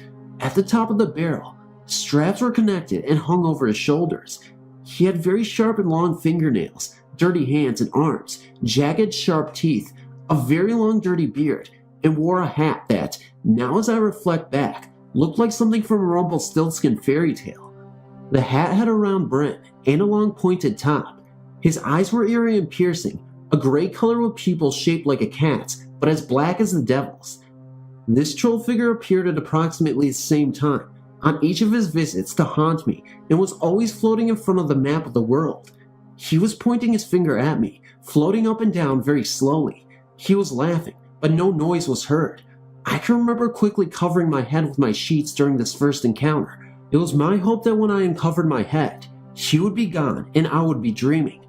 At the top of the barrel, straps were connected and hung over his shoulders. He had very sharp and long fingernails, dirty hands and arms, jagged sharp teeth, a very long dirty beard, and wore a hat that, now as I reflect back, looked like something from a Rumpelstiltskin fairy tale. The hat had a round brim and a long pointed top. His eyes were eerie and piercing, a gray color with pupils shaped like a cat's, but as black as the devil's. This troll figure appeared at approximately the same time on each of his visits to haunt me and was always floating in front of the map of the world. He was pointing his finger at me, floating up and down very slowly. He was laughing, but no noise was heard. I can remember quickly covering my head with my sheets during this first encounter. It was my hope that when I uncovered my head, he would be gone and I would be dreaming.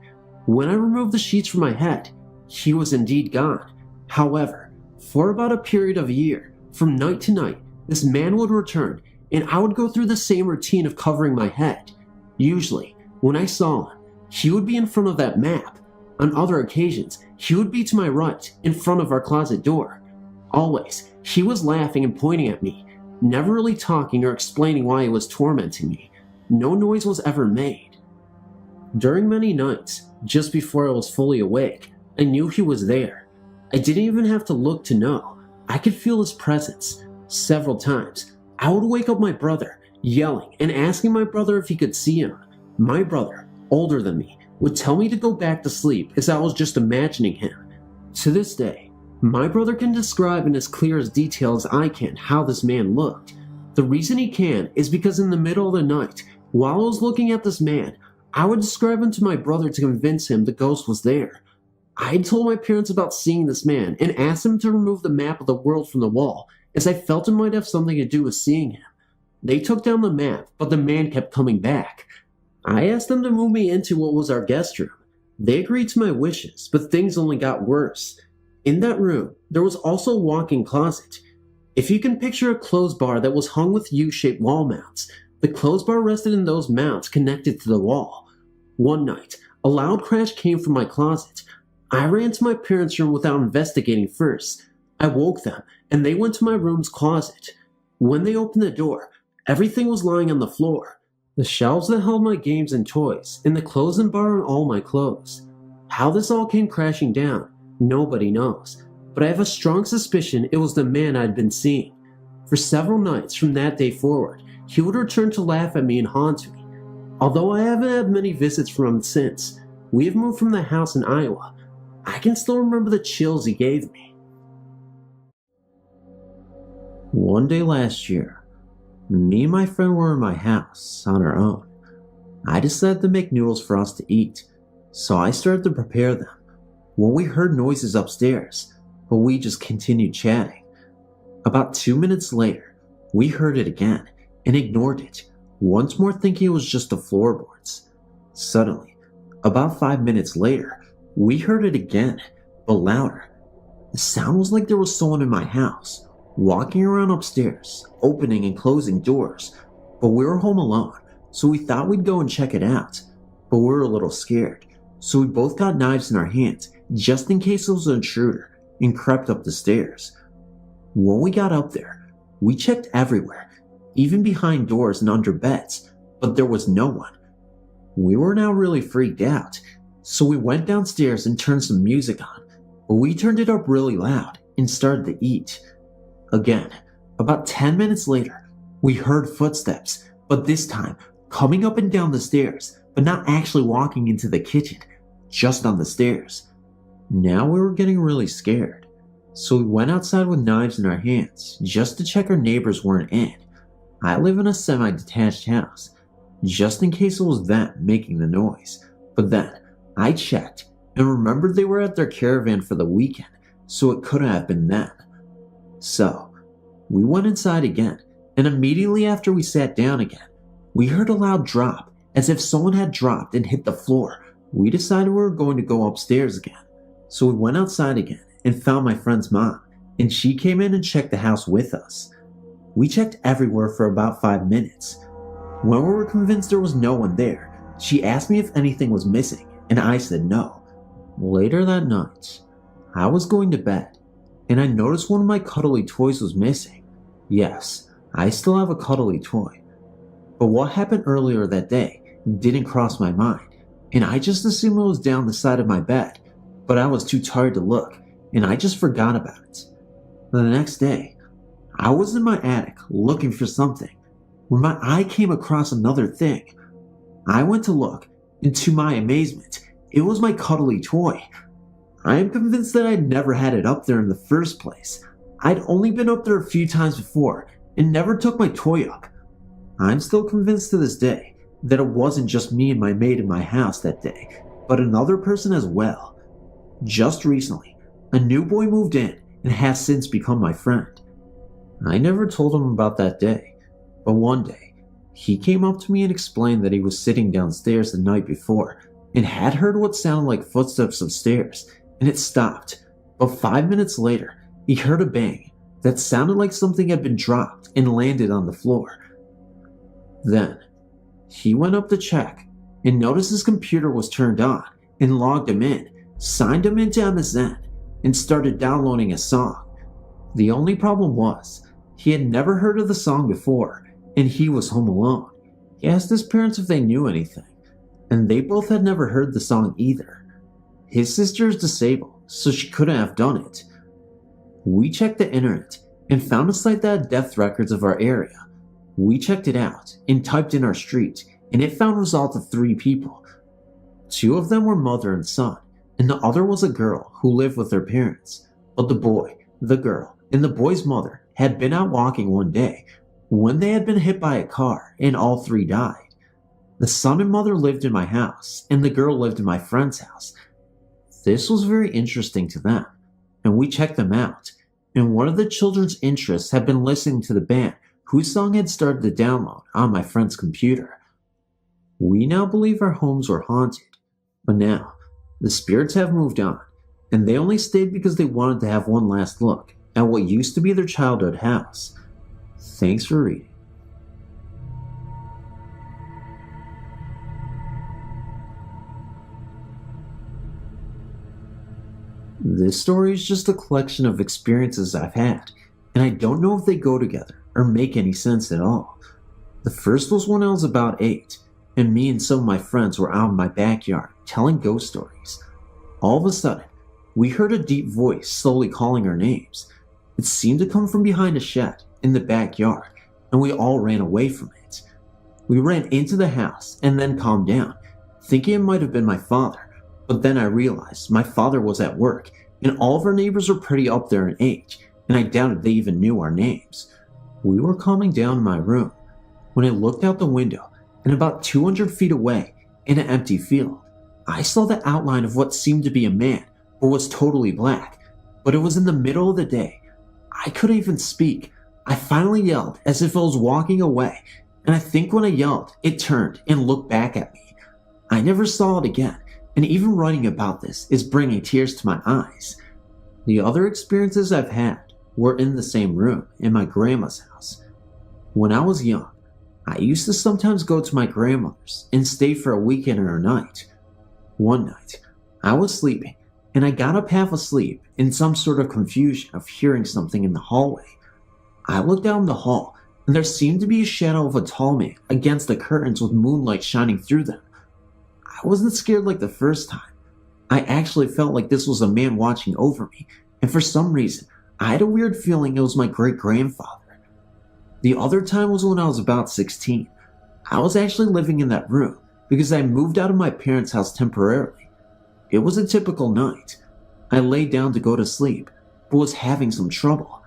When I removed the sheets from my head, he was indeed gone. However, for about a period of a year, from night to night, this man would return and I would go through the same routine of covering my head. Usually, when I saw him, he would be in front of that map. On other occasions, he would be to my right, in front of our closet door. Always, he was laughing and pointing at me, never really talking or explaining why he was tormenting me. No noise was ever made. During many nights, just before I was fully awake, I knew he was there. I didn't even have to look to know. I could feel his presence. Several times, I would wake up my brother, yelling and asking my brother if he could see him. My brother, older than me, would tell me to go back to sleep as I was just imagining him. To this day, my brother can describe in as clear as detail as I can how this man looked. The reason he can is because in the middle of the night, while I was looking at this man, I would describe him to my brother to convince him the ghost was there. I had told my parents about seeing this man and asked them to remove the map of the world from the wall, as I felt it might have something to do with seeing him. They took down the map, but the man kept coming back. I asked them to move me into what was our guest room. They agreed to my wishes, but things only got worse. In that room, there was also a walk-in closet. If you can picture a clothes bar that was hung with U-shaped wall mounts, the clothes bar rested in those mounts connected to the wall. One night, a loud crash came from my closet. I ran to my parents' room without investigating first. I woke them, and they went to my room's closet. When they opened the door, everything was lying on the floor. The shelves that held my games and toys, and the clothes and bar and all my clothes. How this all came crashing down, nobody knows, but I have a strong suspicion it was the man I'd been seeing. For several nights from that day forward, he would return to laugh at me and haunt me. Although I haven't had many visits from him since, we have moved from the house in Iowa. I can still remember the chills he gave me. One day last year, me and my friend were in my house on our own. I decided to make noodles for us to eat, so I started to prepare them when we heard noises upstairs, but we just continued chatting. About 2 minutes later, we heard it again and ignored it, once more thinking it was just the floorboards. Suddenly, about 5 minutes later, we heard it again, but louder. The sound was like there was someone in my house, walking around upstairs, opening and closing doors, but we were home alone, so we thought we'd go and check it out, but we were a little scared, so we both got knives in our hands, just in case it was an intruder, and crept up the stairs. When we got up there, we checked everywhere, even behind doors and under beds, but there was no one. We were now really freaked out, so we went downstairs and turned some music on, but we turned it up really loud and started to eat. Again, about 10 minutes later, We heard footsteps, but this time coming up and down the stairs, but not actually walking into the kitchen, just on the stairs. Now we were getting really scared, so we went outside with knives in our hands just to check our neighbors weren't in. I live in a semi-detached house, just in case it was them making the noise, but then I checked and remembered they were at their caravan for the weekend, so it couldn't have been them. So we went inside again, and immediately after we sat down again, we heard a loud drop, as if someone had dropped and hit the floor. We decided we were going to go upstairs again, so we went outside again and found my friend's mom, and she came in and checked the house with us. We checked everywhere for about 5 minutes. When we were convinced there was no one there, she asked me if anything was missing, and I said no. Later that night, I was going to bed, and I noticed one of my cuddly toys was missing. Yes, I still have a cuddly toy. But what happened earlier that day didn't cross my mind, and I just assumed it was down the side of my bed, but I was too tired to look, and I just forgot about it. The next day, I was in my attic looking for something when my eye came across another thing. I went to look, and to my amazement, it was my cuddly toy. I am convinced that I'd never had it up there in the first place. I'd only been up there a few times before and never took my toy up. I'm still convinced to this day that it wasn't just me and my maid in my house that day, but another person as well. Just recently, a new boy moved in and has since become my friend. I never told him about that day, but one day, he came up to me and explained that he was sitting downstairs the night before and had heard what sounded like footsteps upstairs, and it stopped, but 5 minutes later, he heard a bang that sounded like something had been dropped and landed on the floor. Then, he went up to check and noticed his computer was turned on and logged him in, signed him into MSN, and started downloading a song. The only problem was, he had never heard of the song before, and he was home alone. He asked his parents if they knew anything, and they both had never heard the song either. His sister is disabled, so she couldn't have done it. We checked the internet and found a site that had death records of our area. We checked it out and typed in our street, and it found results of 3 people. 2 of them were mother and son, and the other was a girl who lived with her parents. But the boy, the girl, and the boy's mother had been out walking one day when they had been hit by a car, and all 3 died. The son and mother lived in my house, and the girl lived in my friend's house. This was very interesting to them, and we checked them out, and one of the children's interests had been listening to the band whose song had started to download on my friend's computer. We now believe our homes were haunted, but now the spirits have moved on, and they only stayed because they wanted to have one last look at what used to be their childhood house. Thanks for reading. This story is just a collection of experiences I've had, and I don't know if they go together or make any sense at all. The first was when I was about 8, and me and some of my friends were out in my backyard telling ghost stories. All of a sudden, we heard a deep voice slowly calling our names. It seemed to come from behind a shed in the backyard, and we all ran away from it. We ran into the house and then calmed down, thinking it might have been my father, but then I realized my father was at work, and all of our neighbors were pretty up there in age, and I doubted they even knew our names. We were calming down in my room when I looked out the window, and about 200 feet away, in an empty field, I saw the outline of what seemed to be a man, but was totally black. But it was in the middle of the day. I couldn't even speak. I finally yelled as if I was walking away, and I think when I yelled, it turned and looked back at me. I never saw it again, and even writing about this is bringing tears to my eyes. The other experiences I've had were in the same room in my grandma's house. When I was young, I used to sometimes go to my grandmother's and stay for a weekend or a night. One night, I was sleeping, and I got up half asleep in some sort of confusion of hearing something in the hallway. I looked down the hall, and there seemed to be a shadow of a tall man against the curtains with moonlight shining through them. I wasn't scared like the first time. I actually felt like this was a man watching over me, and for some reason, I had a weird feeling it was my great-grandfather. The other time was when I was about 16. I was actually living in that room because I moved out of my parents' house temporarily. It was a typical night. I lay down to go to sleep, but was having some trouble.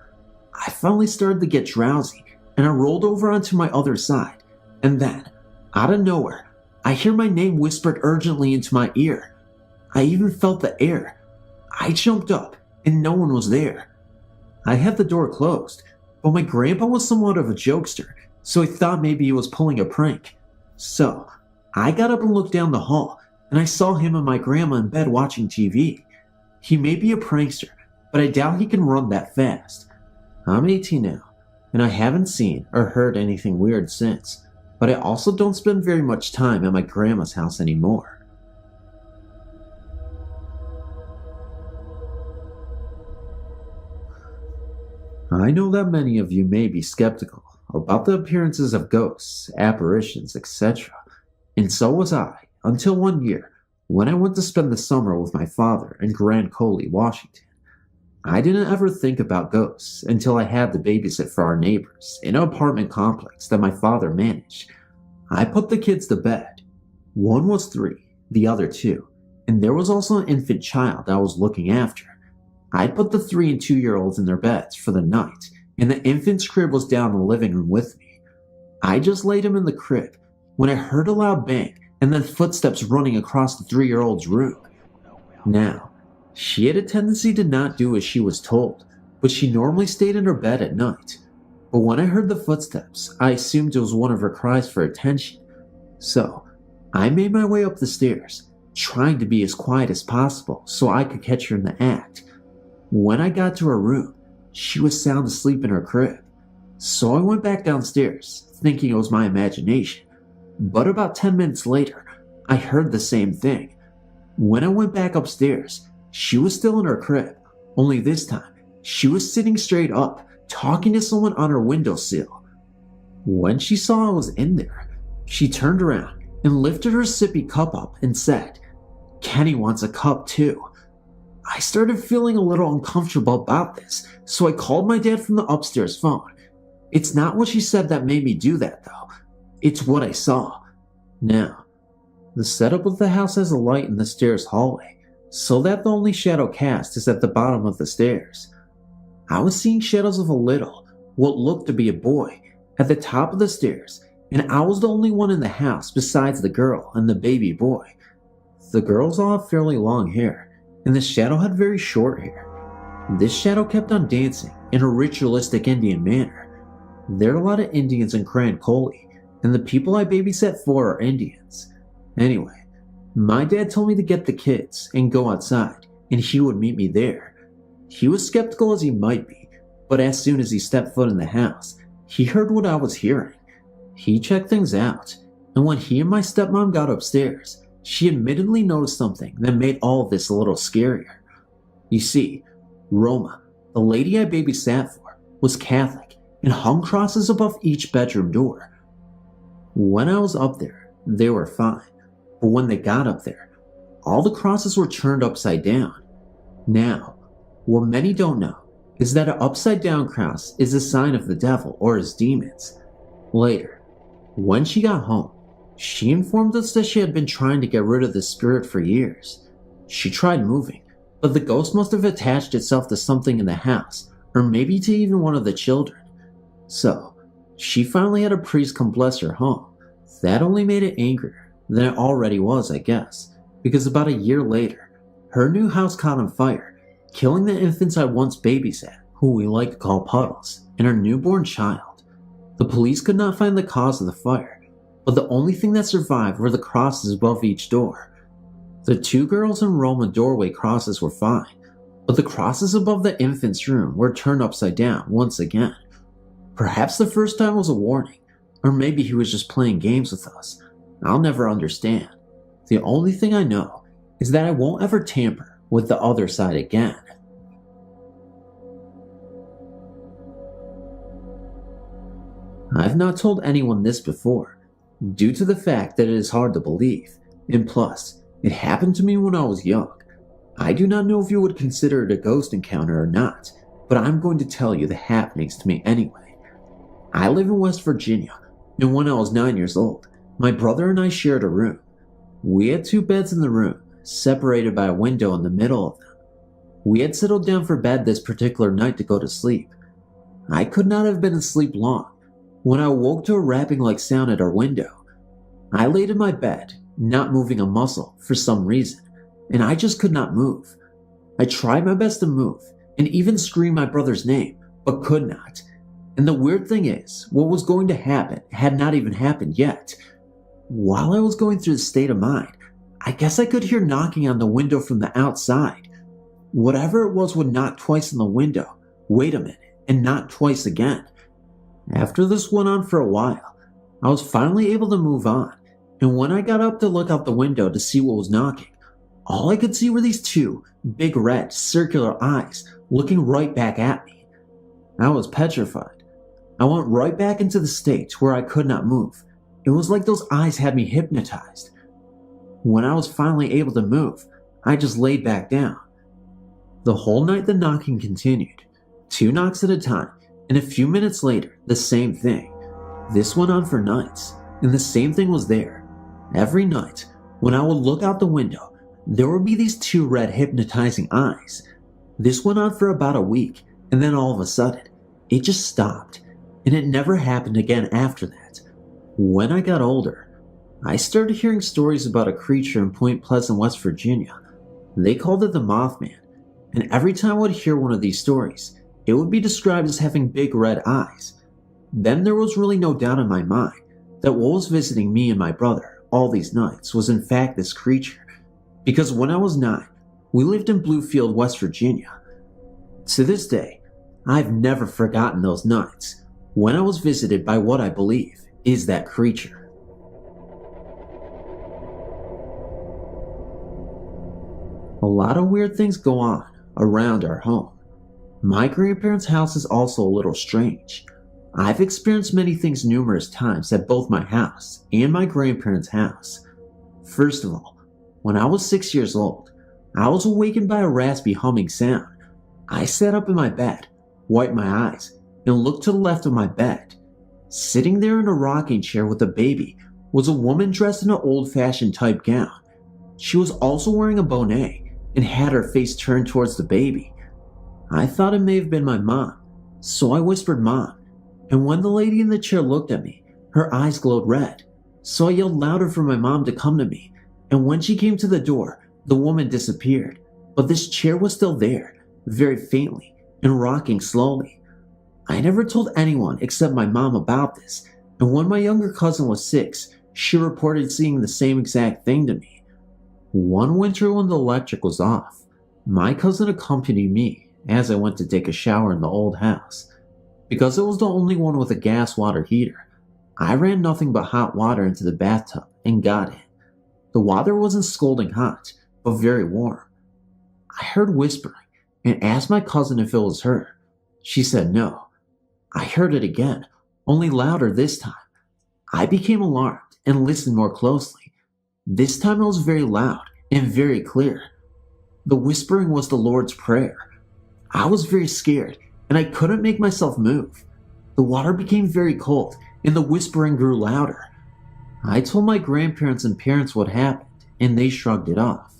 I finally started to get drowsy, and I rolled over onto my other side, and then, out of nowhere, I hear my name whispered urgently into my ear. I even felt the air. I jumped up, and no one was there. I had the door closed, but my grandpa was somewhat of a jokester, so I thought maybe he was pulling a prank. So, I got up and looked down the hall, and I saw him and my grandma in bed watching TV. He may be a prankster, but I doubt he can run that fast. I'm 18 now, and I haven't seen or heard anything weird since, but I also don't spend very much time at my grandma's house anymore. I know that many of you may be skeptical about the appearances of ghosts, apparitions, etc., and so was I, until one year, when I went to spend the summer with my father in Grand Coulee, Washington. I didn't ever think about ghosts until I had to babysit for our neighbors in an apartment complex that my father managed. I put the kids to bed. One was 3, the other 2, and there was also an infant child I was looking after. I'd put the 3 and 2-year-olds in their beds for the night, and the infant's crib was down in the living room with me. I just laid him in the crib when I heard a loud bang and then footsteps running across the 3-year-old's room. Now, she had a tendency to not do as she was told, but she normally stayed in her bed at night. But when I heard the footsteps, I assumed it was one of her cries for attention. So, I made my way up the stairs, trying to be as quiet as possible so I could catch her in the act. When I got to her room, she was sound asleep in her crib. So I went back downstairs, thinking it was my imagination. But about 10 minutes later, I heard the same thing. When I went back upstairs, she was still in her crib, only this time, she was sitting straight up, talking to someone on her windowsill. When she saw I was in there, she turned around and lifted her sippy cup up and said, "Kenny wants a cup too." I started feeling a little uncomfortable about this, so I called my dad from the upstairs phone. It's not what she said that made me do that though. It's what I saw. Now, the setup of the house has a light in the stairs hallway, so that the only shadow cast is at the bottom of the stairs. I was seeing shadows of a little, what looked to be a boy, at the top of the stairs, and I was the only one in the house besides the girl and the baby boy. The girls all have fairly long hair, and the shadow had very short hair. This shadow kept on dancing in a ritualistic Indian manner. There are a lot of Indians in Grand Coulee, and the people I babysat for are Indians. Anyway, my dad told me to get the kids and go outside, and he would meet me there. He was skeptical as he might be, but as soon as he stepped foot in the house, he heard what I was hearing. He checked things out, and when he and my stepmom got upstairs, she admittedly noticed something that made all of this a little scarier. You see, Roma, the lady I babysat for, was Catholic and hung crosses above each bedroom door. When I was up there, they were fine, but when they got up there, all the crosses were turned upside down. Now, what many don't know is that an upside down cross is a sign of the devil or his demons. Later, when she got home, she informed us that she had been trying to get rid of the spirit for years. She tried moving, but the ghost must have attached itself to something in the house, or maybe to even one of the children. So, she finally had a priest come bless her home. That only made it angrier than it already was, I guess, because about a year later, her new house caught on fire, killing the infants I once babysat, who we like to call Puddles, and her newborn child. The police could not find the cause of the fire, but the only thing that survived were the crosses above each door. The 2 girls in Roman doorway crosses were fine, but the crosses above the infant's room were turned upside down once again. Perhaps the first time was a warning, or maybe he was just playing games with us. I'll never understand. The only thing I know is that I won't ever tamper with the other side again. I've not told anyone this before, due to the fact that it is hard to believe, and plus, it happened to me when I was young. I do not know if you would consider it a ghost encounter or not, but I'm going to tell you the happenings to me anyway. I live in West Virginia, and when I was 9 years old, my brother and I shared a room. We had 2 beds in the room, separated by a window in the middle of them. We had settled down for bed this particular night to go to sleep. I could not have been asleep long when I woke to a rapping-like sound at our window. I laid in my bed, not moving a muscle for some reason, and I just could not move. I tried my best to move, and even screamed my brother's name, but could not. And the weird thing is, what was going to happen had not even happened yet. While I was going through this state of mind, I guess I could hear knocking on the window from the outside. Whatever it was would knock twice on the window, wait a minute, and knock twice again. After this went on for a while, I was finally able to move on, and when I got up to look out the window to see what was knocking, all I could see were these 2 big red circular eyes looking right back at me. I was petrified. I went right back into the state where I could not move. It was like those eyes had me hypnotized. When I was finally able to move, I just laid back down. The whole night the knocking continued, 2 knocks at a time, and a few minutes later, the same thing. This went on for nights, and the same thing was there. Every night, when I would look out the window, there would be these 2 red hypnotizing eyes. This went on for about a week, and then all of a sudden, it just stopped, and it never happened again after that. When I got older, I started hearing stories about a creature in Point Pleasant, West Virginia. They called it the Mothman, and every time I would hear one of these stories, it would be described as having big red eyes. Then there was really no doubt in my mind that what was visiting me and my brother all these nights was in fact this creature, because when I was 9, we lived in Bluefield, West Virginia. To this day, I've never forgotten those nights when I was visited by what I believe is that creature. A lot of weird things go on around our home. My grandparents' house is also a little strange. I've experienced many things numerous times at both my house and my grandparents' house. First of all, when I was 6 years old, I was awakened by a raspy humming sound. I sat up in my bed, wiped my eyes, and looked to the left of my bed. Sitting there in a rocking chair with a baby was a woman dressed in an old-fashioned type gown. She was also wearing a bonnet and had her face turned towards the baby. I thought it may have been my mom, so I whispered "Mom," and when the lady in the chair looked at me, her eyes glowed red, so I yelled louder for my mom to come to me, and when she came to the door, the woman disappeared, but this chair was still there, very faintly, and rocking slowly. I never told anyone except my mom about this, and when my younger cousin was 6, she reported seeing the same exact thing to me. One winter when the electric was off, my cousin accompanied me as I went to take a shower in the old house. Because it was the only one with a gas water heater, I ran nothing but hot water into the bathtub and got in. The water wasn't scalding hot, but very warm. I heard whispering and asked my cousin if it was her. She said no. I heard it again, only louder this time. I became alarmed and listened more closely. This time it was very loud and very clear. The whispering was the Lord's Prayer. I was very scared and I couldn't make myself move. The water became very cold and the whispering grew louder. I told my grandparents and parents what happened and they shrugged it off.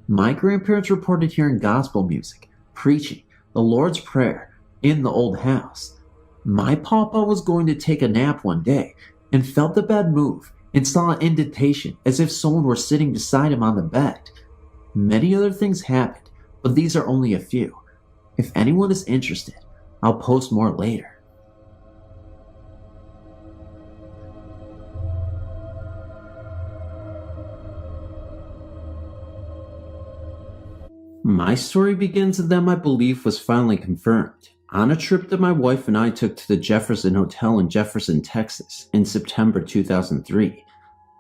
My grandparents reported hearing gospel music, preaching, the Lord's Prayer in the old house. My papa was going to take a nap one day and felt the bed move and saw an indentation as if someone were sitting beside him on the bed. Many other things happened, but these are only a few. If anyone is interested, I'll post more later. My story begins that my belief was finally confirmed on a trip that my wife and I took to the Jefferson Hotel in Jefferson, Texas in September 2003.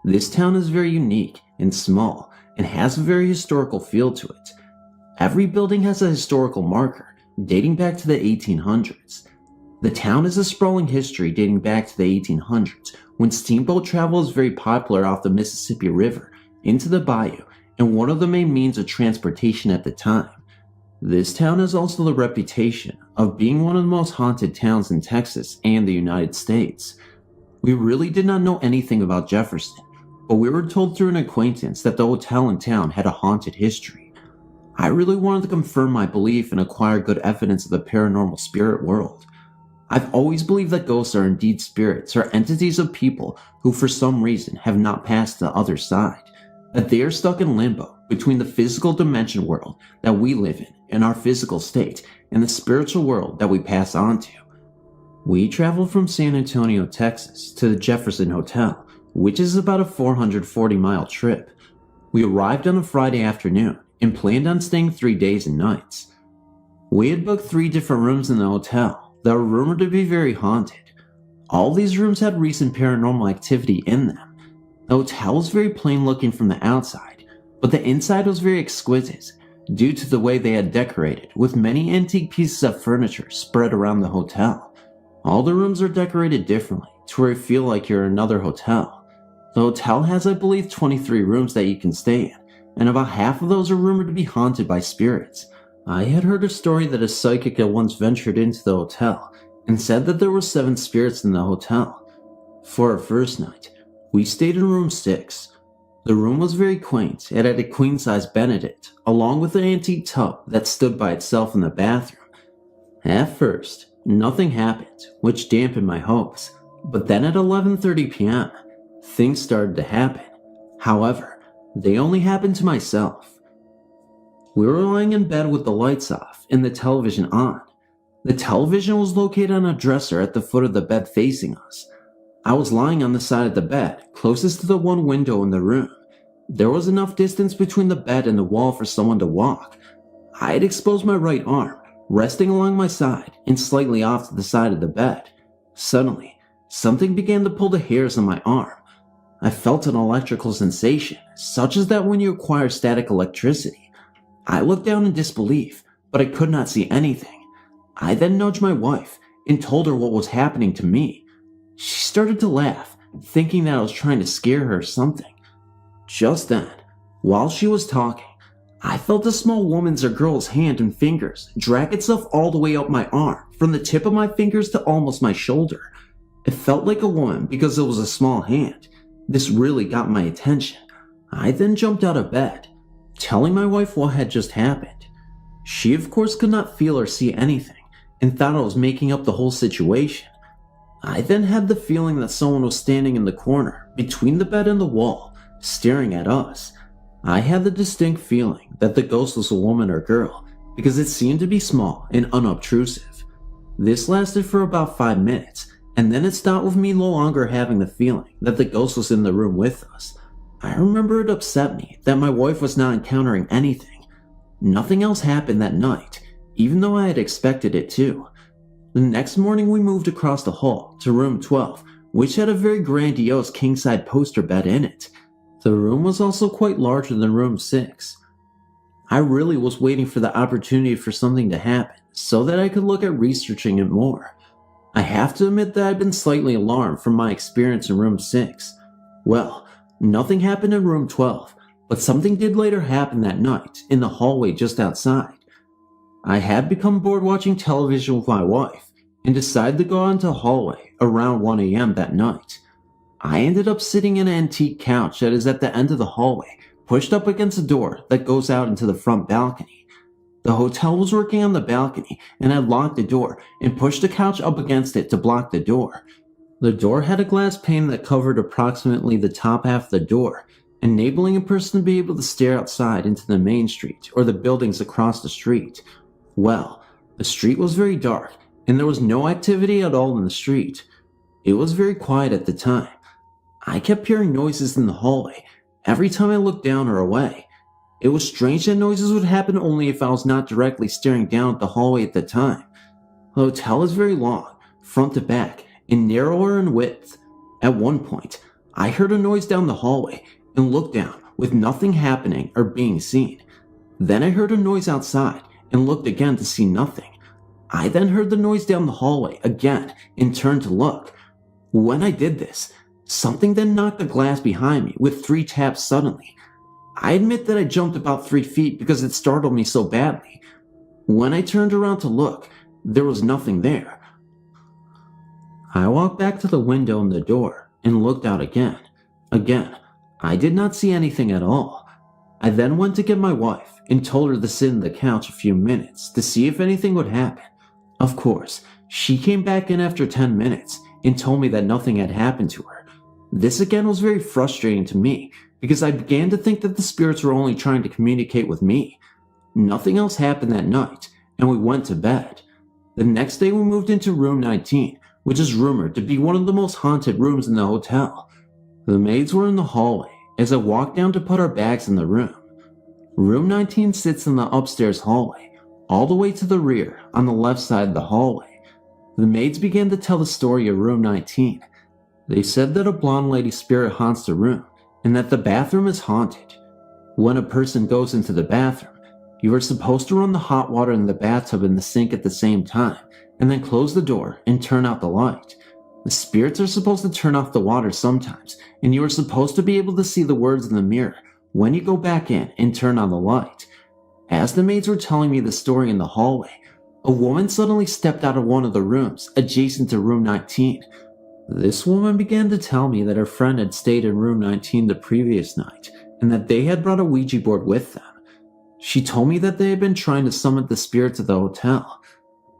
This town is very unique and small and has a very historical feel to it. Every building has a historical marker dating back to the 1800s. The town has a sprawling history dating back to the 1800s when steamboat travel was very popular off the Mississippi River into the bayou and one of the main means of transportation at the time. This town has also the reputation of being one of the most haunted towns in Texas and the United States. We really did not know anything about Jefferson, but we were told through an acquaintance that the hotel in town had a haunted history. I really wanted to confirm my belief and acquire good evidence of the paranormal spirit world. I've always believed that ghosts are indeed spirits or entities of people who for some reason have not passed to the other side, that they are stuck in limbo between the physical dimension world that we live in our physical state, and the spiritual world that we pass on to. We traveled from San Antonio, Texas to the Jefferson Hotel, which is about a 440-mile trip. We arrived on a Friday afternoon and planned on staying 3 days and nights. We had booked 3 different rooms in the hotel that were rumored to be very haunted. All these rooms had recent paranormal activity in them. The hotel was very plain looking from the outside, but the inside was very exquisite due to the way they had decorated with many antique pieces of furniture spread around the hotel. All the rooms are decorated differently to where you feel like you're in another hotel. The hotel has, I believe, 23 rooms that you can stay in, and about half of those are rumored to be haunted by spirits. I had heard a story that a psychic had once ventured into the hotel and said that there were 7 spirits in the hotel. For our first night, we stayed in room 6. The room was very quaint. It had a queen-size Benedict, along with an antique tub that stood by itself in the bathroom. At first, nothing happened, which dampened my hopes, but then at 11:30 p.m., things started to happen. However, they only happened to myself. We were lying in bed with the lights off and the television on. The television was located on a dresser at the foot of the bed facing us. I was lying on the side of the bed, closest to the one window in the room. There was enough distance between the bed and the wall for someone to walk. I had exposed my right arm, resting along my side and slightly off to the side of the bed. Suddenly, something began to pull the hairs on my arm. I felt an electrical sensation, such as that when you acquire static electricity. I looked down in disbelief, but I could not see anything. I then nudged my wife and told her what was happening to me. She started to laugh, thinking that I was trying to scare her or something. Just then, while she was talking, I felt a small woman's or girl's hand and fingers drag itself all the way up my arm, from the tip of my fingers to almost my shoulder. It felt like a woman because it was a small hand. This really got my attention. I then jumped out of bed, telling my wife what had just happened. She of course could not feel or see anything, and thought I was making up the whole situation. I then had the feeling that someone was standing in the corner, between the bed and the wall, staring at us. I had the distinct feeling that the ghost was a woman or girl, because it seemed to be small and unobtrusive. This lasted for about 5 minutes, and then it stopped with me no longer having the feeling that the ghost was in the room with us. I remember it upset me that my wife was not encountering anything. Nothing else happened that night, even though I had expected it to. The next morning we moved across the hall to room 12, which had a very grandiose king-side poster bed in it. The room was also quite larger than room 6. I really was waiting for the opportunity for something to happen so that I could look at researching it more. I have to admit that I'd been slightly alarmed from my experience in room 6. Well, nothing happened in room 12, but something did later happen that night in the hallway just outside. I had become bored watching television with my wife and decided to go out into the hallway around 1 a.m. that night. I ended up sitting in an antique couch that is at the end of the hallway, pushed up against a door that goes out into the front balcony. The hotel was working on the balcony, and I locked the door and pushed the couch up against it to block the door. The door had a glass pane that covered approximately the top half of the door, enabling a person to be able to stare outside into the main street or the buildings across the street. Well, the street was very dark, and there was no activity at all in the street. It was very quiet at the time. I kept hearing noises in the hallway every time I looked down or away. It was strange that noises would happen only if I was not directly staring down at the hallway at the time. The hotel is very long, front to back, and narrower in width. At one point, I heard a noise down the hallway and looked down with nothing happening or being seen. Then I heard a noise outside and looked again to see nothing. I then heard the noise down the hallway again and turned to look. When I did this, something then knocked the glass behind me with 3 taps suddenly. I admit that I jumped about 3 feet because it startled me so badly. When I turned around to look, there was nothing there. I walked back to the window and the door and looked out again. Again, I did not see anything at all. I then went to get my wife and told her to sit on the couch a few minutes to see if anything would happen. Of course, she came back in after 10 minutes and told me that nothing had happened to her. This again was very frustrating to me because I began to think that the spirits were only trying to communicate with me. Nothing else happened that night, and we went to bed. The next day we moved into room 19, which is rumored to be one of the most haunted rooms in the hotel. The maids were in the hallway as I walked down to put our bags in the room. Room 19 sits in the upstairs hallway, all the way to the rear on the left side of the hallway. The maids began to tell the story of room 19. They said that a blonde lady spirit haunts the room and that the bathroom is haunted. When a person goes into the bathroom, you are supposed to run the hot water in the bathtub and the sink at the same time, and then close the door and turn out the light. The spirits are supposed to turn off the water sometimes, and you are supposed to be able to see the words in the mirror when you go back in and turn on the light. As the maids were telling me the story in the hallway, a woman suddenly stepped out of one of the rooms adjacent to room 19. This woman began to tell me that her friend had stayed in room 19 the previous night, and that they had brought a Ouija board with them. She told me that they had been trying to summon the spirits of the hotel.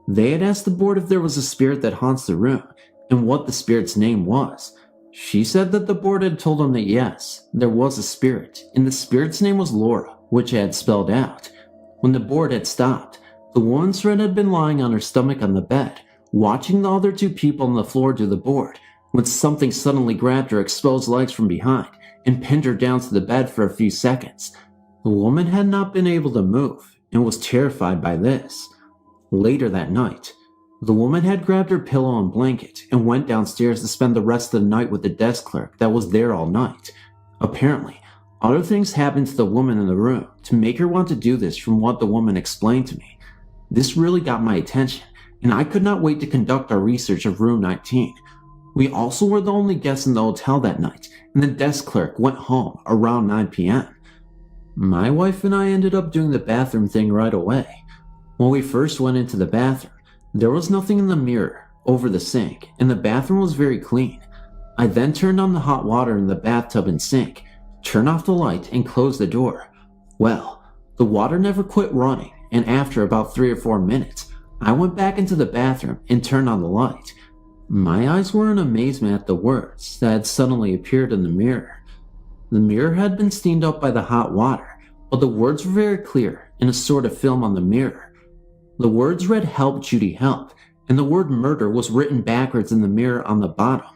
They had asked the board if there was a spirit that haunts the room, and what the spirit's name was. She said that the board had told them that yes, there was a spirit, and the spirit's name was Laura, which I had spelled out. When the board had stopped, the woman's friend had been lying on her stomach on the bed, watching the other two people on the floor do the board, when something suddenly grabbed her exposed legs from behind and pinned her down to the bed for a few seconds. The woman had not been able to move and was terrified by this. Later that night, the woman had grabbed her pillow and blanket and went downstairs to spend the rest of the night with the desk clerk that was there all night. Apparently, other things happened to the woman in the room to make her want to do this from what the woman explained to me. This really got my attention, and I could not wait to conduct our research of room 19. We also were the only guests in the hotel that night, and the desk clerk went home around 9 p.m. My wife and I ended up doing the bathroom thing right away. When we first went into the bathroom, there was nothing in the mirror over the sink, and the bathroom was very clean. I then turned on the hot water in the bathtub and sink, turned off the light, and closed the door. Well, the water never quit running, and after about 3 or 4 minutes, I went back into the bathroom and turned on the light. My eyes were in amazement at the words that had suddenly appeared in the mirror. The mirror had been steamed up by the hot water, but the words were very clear in a sort of film on the mirror. The words read "Help, Judy, help," and the word "murder" was written backwards in the mirror on the bottom.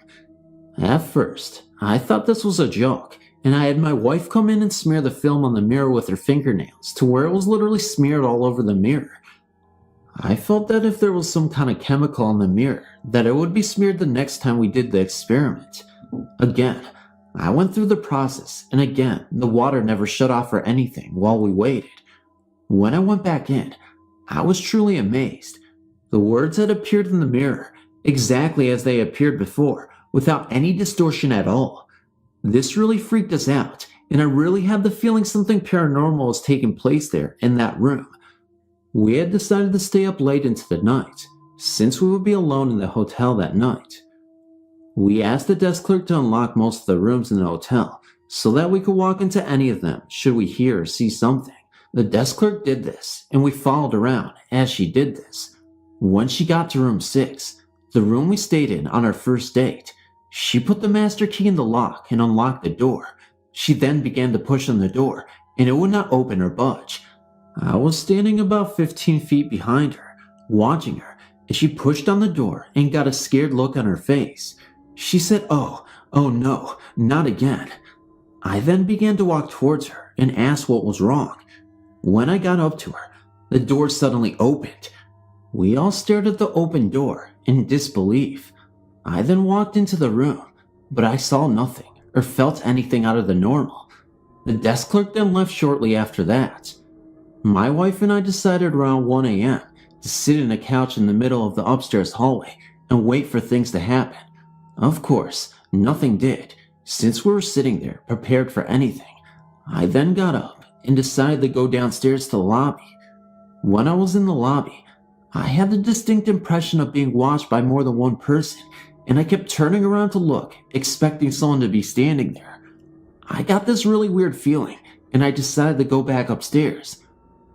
At first, I thought this was a joke, and I had my wife come in and smear the film on the mirror with her fingernails to where it was literally smeared all over the mirror. I felt that if there was some kind of chemical on the mirror, that it would be smeared the next time we did the experiment. Again, I went through the process, and again, the water never shut off or anything while we waited. When I went back in, I was truly amazed. The words had appeared in the mirror exactly as they appeared before, without any distortion at all. This really freaked us out, and I really had the feeling something paranormal was taking place there in that room. We had decided to stay up late into the night, since we would be alone in the hotel that night. We asked the desk clerk to unlock most of the rooms in the hotel, so that we could walk into any of them should we hear or see something. The desk clerk did this, and we followed around as she did this. When she got to room 6, the room we stayed in on our first date, she put the master key in the lock and unlocked the door. She then began to push on the door, and it would not open or budge. I was standing about 15 feet behind her, watching her, as she pushed on the door and got a scared look on her face. She said, oh no, not again." I then began to walk towards her and asked what was wrong. When I got up to her, the door suddenly opened. We all stared at the open door in disbelief. I then walked into the room, but I saw nothing or felt anything out of the normal. The desk clerk then left shortly after that. My wife and I decided around 1 a.m. to sit in a couch in the middle of the upstairs hallway and wait for things to happen. Of course, nothing did, since we were sitting there prepared for anything. I then got up and decided to go downstairs to the lobby. When I was in the lobby, I had the distinct impression of being watched by more than one person, and I kept turning around to look, expecting someone to be standing there. I got this really weird feeling, and I decided to go back upstairs.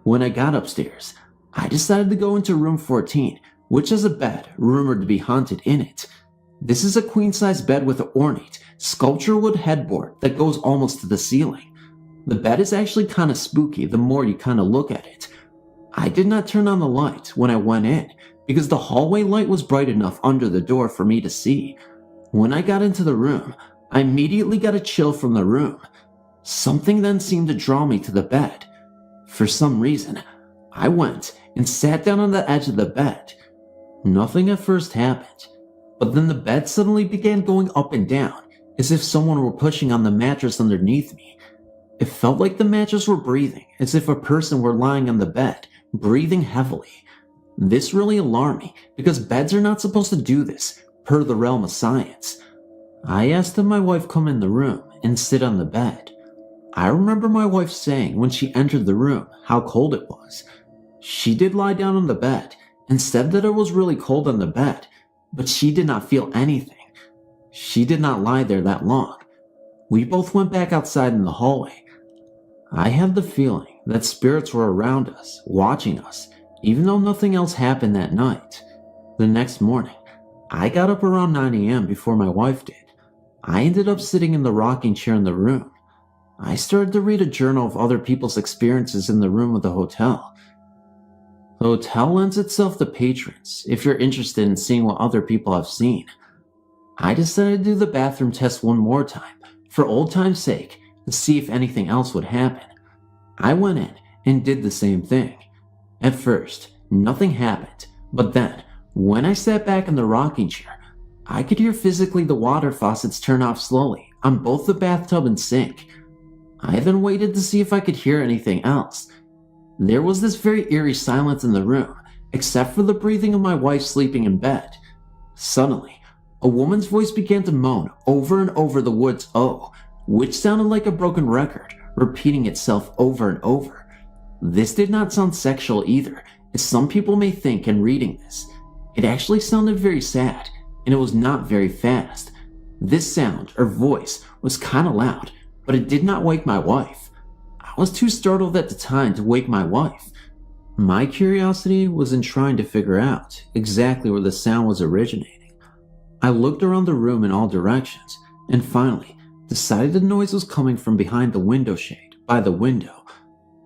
When I got upstairs, I decided to go into room 14, which has a bed rumored to be haunted in it. This is a queen-size bed with an ornate, sculpture wood headboard that goes almost to the ceiling. The bed is actually kind of spooky the more you kind of look at it. I did not turn on the light when I went in because the hallway light was bright enough under the door for me to see. When I got into the room, I immediately got a chill from the room. Something then seemed to draw me to the bed. For some reason, I went and sat down on the edge of the bed. Nothing at first happened, but then the bed suddenly began going up and down as if someone were pushing on the mattress underneath me. It felt like the mattress were breathing as if a person were lying on the bed, breathing heavily. This really alarmed me because beds are not supposed to do this, per the realm of science. I asked that my wife come in the room and sit on the bed. I remember my wife saying when she entered the room how cold it was. She did lie down on the bed and said that it was really cold on the bed, but she did not feel anything. She did not lie there that long. We both went back outside in the hallway. I had the feeling that spirits were around us, watching us, even though nothing else happened that night. The next morning, I got up around 9 a.m. before my wife did. I ended up sitting in the rocking chair in the room. I started to read a journal of other people's experiences in the room of the hotel. The hotel lends itself to patrons if you're interested in seeing what other people have seen. I decided to do the bathroom test one more time, for old time's sake, to see if anything else would happen. I went in and did the same thing. At first, nothing happened, but then, when I sat back in the rocking chair, I could hear physically the water faucets turn off slowly on both the bathtub and sink. I then waited to see if I could hear anything else. There was this very eerie silence in the room, except for the breathing of my wife sleeping in bed. Suddenly, a woman's voice began to moan over and over the word's "oh," which sounded like a broken record, repeating itself over and over. This did not sound sexual either, as some people may think in reading this. It actually sounded very sad, and it was not very fast. This sound, or voice, was kinda loud, but it did not wake my wife. I was too startled at the time to wake my wife. My curiosity was in trying to figure out exactly where the sound was originating. I looked around the room in all directions, and finally decided the noise was coming from behind the window shade, by the window.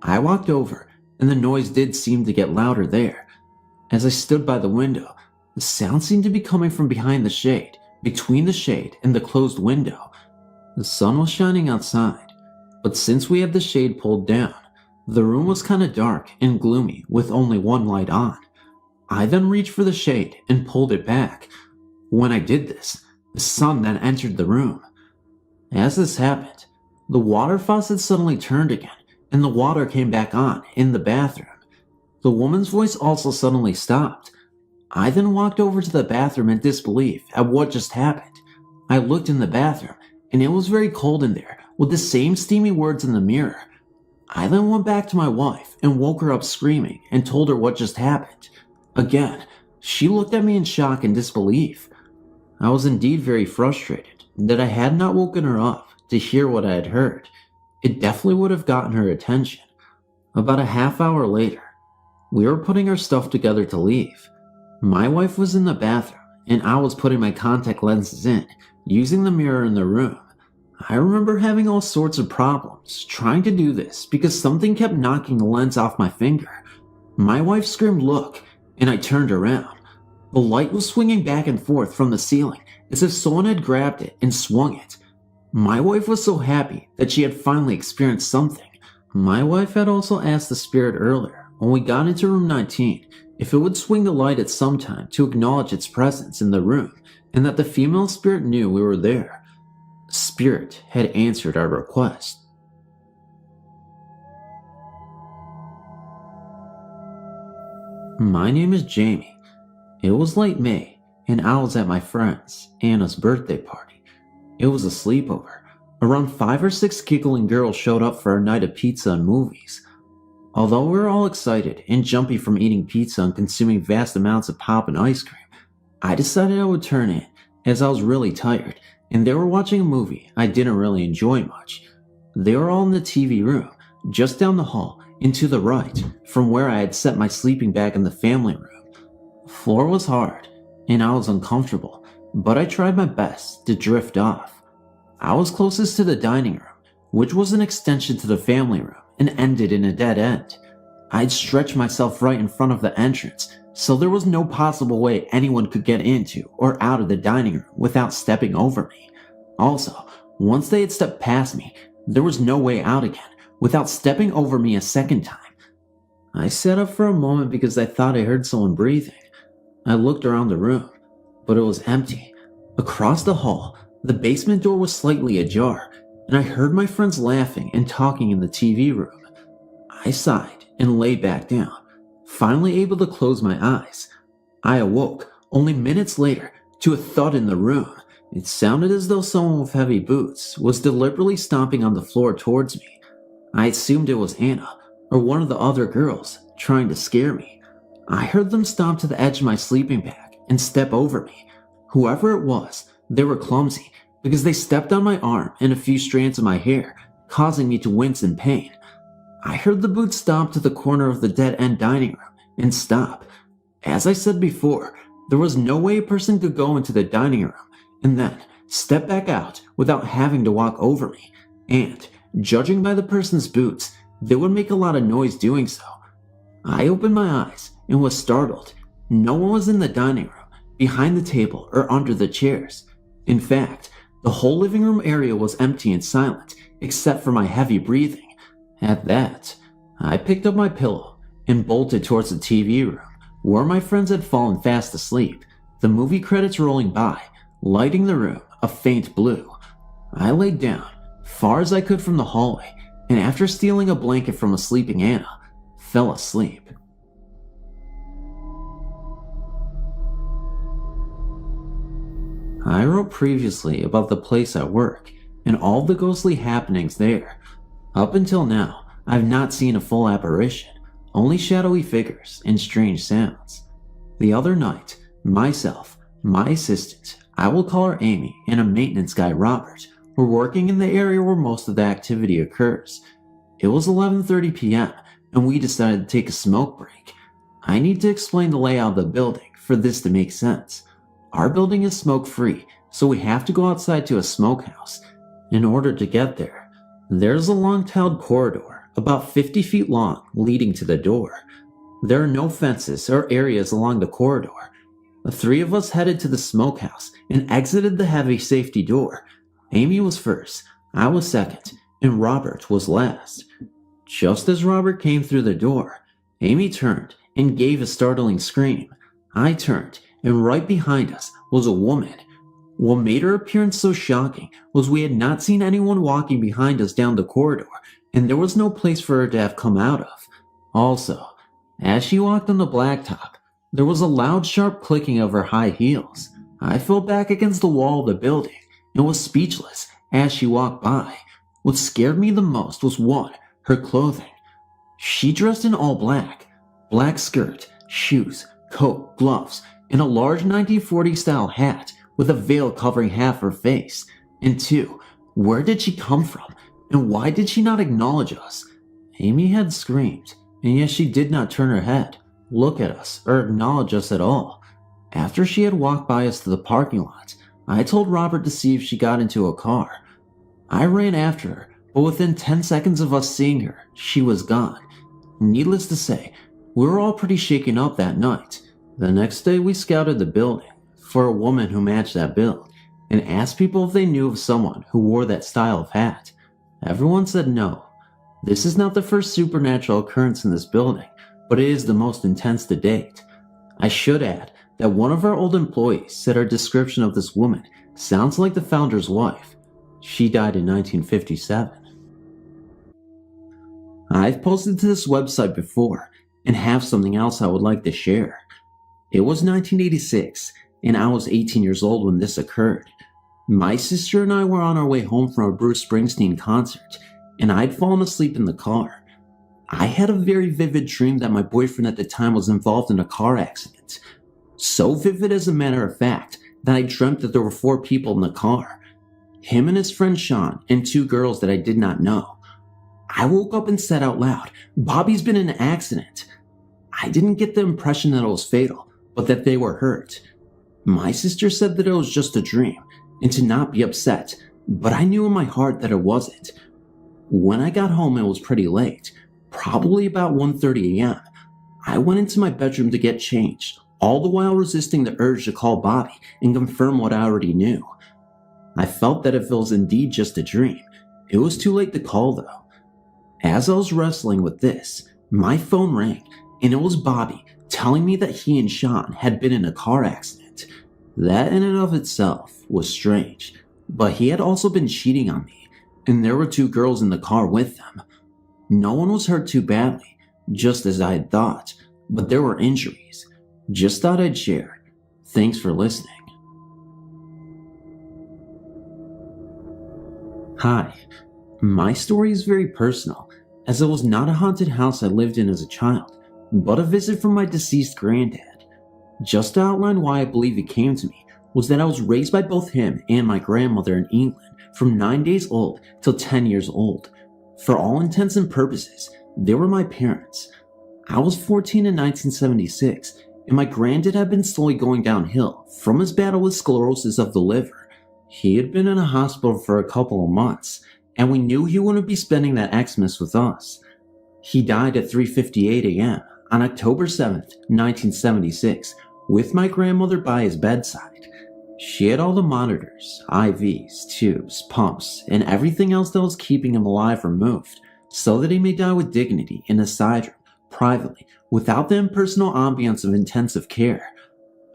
I walked over, and the noise did seem to get louder there. As I stood by the window, the sound seemed to be coming from behind the shade, between the shade and the closed window. The sun was shining outside, but since we had the shade pulled down, the room was kinda dark and gloomy with only one light on. I then reached for the shade and pulled it back. When I did this, the sun then entered the room. As this happened, the water faucet suddenly turned again, and the water came back on in the bathroom. The woman's voice also suddenly stopped. I then walked over to the bathroom in disbelief at what just happened. I looked in the bathroom, and it was very cold in there, with the same steamy words in the mirror. I then went back to my wife and woke her up screaming and told her what just happened. Again, she looked at me in shock and disbelief. I was indeed very frustrated that I had not woken her up to hear what I had heard. It definitely would have gotten her attention. About a half hour later, we were putting our stuff together to leave. My wife was in the bathroom, and I was putting my contact lenses in, using the mirror in the room. I remember having all sorts of problems trying to do this because something kept knocking the lens off my finger. My wife screamed, "Look," and I turned around. The light was swinging back and forth from the ceiling as if someone had grabbed it and swung it. My wife was so happy that she had finally experienced something. My wife had also asked the spirit earlier, when we got into room 19, if it would swing the light at some time to acknowledge its presence in the room, and that the female spirit knew we were there. Spirit had answered our request. My name is Jamie. It was late May, and I was at my friend's, Anna's birthday party. It was a sleepover. Around 5 or 6 giggling girls showed up for a night of pizza and movies. Although we were all excited and jumpy from eating pizza and consuming vast amounts of pop and ice cream, I decided I would turn in, as I was really tired, and they were watching a movie I didn't really enjoy much. They were all in the TV room, just down the hall and to the right from where I had set my sleeping bag in the family room. The floor was hard, and I was uncomfortable, but I tried my best to drift off. I was closest to the dining room, which was an extension to the family room and ended in a dead end. I'd stretched myself right in front of the entrance, so there was no possible way anyone could get into or out of the dining room without stepping over me. Also, once they had stepped past me, there was no way out again without stepping over me a second time. I sat up for a moment because I thought I heard someone breathing. I looked around the room, but it was empty. Across the hall, the basement door was slightly ajar, and I heard my friends laughing and talking in the TV room. I sighed and lay back down, finally able to close my eyes. I awoke only minutes later to a thud in the room. It sounded as though someone with heavy boots was deliberately stomping on the floor towards me. I assumed it was Anna or one of the other girls trying to scare me. I heard them stomp to the edge of my sleeping bag and step over me. Whoever it was, they were clumsy because they stepped on my arm and a few strands of my hair, causing me to wince in pain. I heard the boots stomp to the corner of the dead-end dining room and stop. As I said before, there was no way a person could go into the dining room and then step back out without having to walk over me, and, judging by the person's boots, they would make a lot of noise doing so. I opened my eyes and was startled. No one was in the dining room, behind the table, or under the chairs. In fact, the whole living room area was empty and silent, except for my heavy breathing. At that, I picked up my pillow and bolted towards the TV room, where my friends had fallen fast asleep, the movie credits rolling by, lighting the room a faint blue. I laid down, far as I could from the hallway, and after stealing a blanket from a sleeping Anna, fell asleep. I wrote previously about the place I work and all the ghostly happenings there. Up until now, I've not seen a full apparition, only shadowy figures and strange sounds. The other night, myself, my assistant, I will call her Amy, and a maintenance guy, Robert, were working in the area where most of the activity occurs. It was 11:30 p.m., and we decided to take a smoke break. I need to explain the layout of the building for this to make sense. Our building is smoke-free, so we have to go outside to a smokehouse. In order to get there, there's a long-tiled corridor, about 50 feet long, leading to the door. There are no fences or areas along the corridor. The three of us headed to the smokehouse and exited the heavy safety door. Amy was first, I was second, and Robert was last. Just as Robert came through the door, Amy turned and gave a startling scream. I turned, and right behind us was a woman. What made her appearance so shocking was we had not seen anyone walking behind us down the corridor, and there was no place for her to have come out of. Also, as she walked on the blacktop, there was a loud, sharp clicking of her high heels. I fell back against the wall of the building and was speechless as she walked by. What scared me the most was one, her clothing. She dressed in all black. Black skirt, shoes, coat, gloves, and a large 1940s-style hat with a veil covering half her face. And two, where did she come from? And why did she not acknowledge us? Amy had screamed, and yet she did not turn her head, look at us, or acknowledge us at all. After she had walked by us to the parking lot, I told Robert to see if she got into a car. I ran after her, but within 10 seconds of us seeing her, she was gone. Needless to say, we were all pretty shaken up that night. The next day we scouted the building for a woman who matched that build and asked people if they knew of someone who wore that style of hat. Everyone said no. This is not the first supernatural occurrence in this building, but it is the most intense to date. I should add that one of our old employees said our description of this woman sounds like the founder's wife. She died in 1957. I've posted to this website before and have something else I would like to share. It was 1986 and I was 18 years old when this occurred. My sister and I were on our way home from a Bruce Springsteen concert and I'd fallen asleep in the car. I had a very vivid dream that my boyfriend at the time was involved in a car accident. So vivid, as a matter of fact, that I dreamt that there were 4 people in the car. Him and his friend Sean, and 2 girls that I did not know. I woke up and said out loud, "Bobby's been in an accident." I didn't get the impression that it was fatal, but that they were hurt. My sister said that it was just a dream, and to not be upset, but I knew in my heart that it wasn't. When I got home, it was pretty late, probably about 1:30 a.m. I went into my bedroom to get changed, all the while resisting the urge to call Bobby and confirm what I already knew. I felt that if it was indeed just a dream, it was too late to call though. As I was wrestling with this, my phone rang, and it was Bobby telling me that he and Sean had been in a car accident. That in and of itself was strange, but he had also been cheating on me, and there were 2 girls in the car with them. No one was hurt too badly, just as I had thought, but there were injuries. Just thought I'd share. Thanks for listening. Hi. My story is very personal, as it was not a haunted house I lived in as a child, but a visit from my deceased granddad. Just to outline why I believe it came to me, was that I was raised by both him and my grandmother in England from 9 days old till 10 years old. For all intents and purposes, they were my parents. I was 14 in 1976, and my granddad had been slowly going downhill from his battle with sclerosis of the liver. He had been in a hospital for a couple of months, and we knew he wouldn't be spending that Xmas with us. He died at 3:58 a.m. on October 7th, 1976, with my grandmother by his bedside. She had all the monitors, IVs, tubes, pumps, and everything else that was keeping him alive removed, so that he may die with dignity in a side room, privately, without the impersonal ambience of intensive care.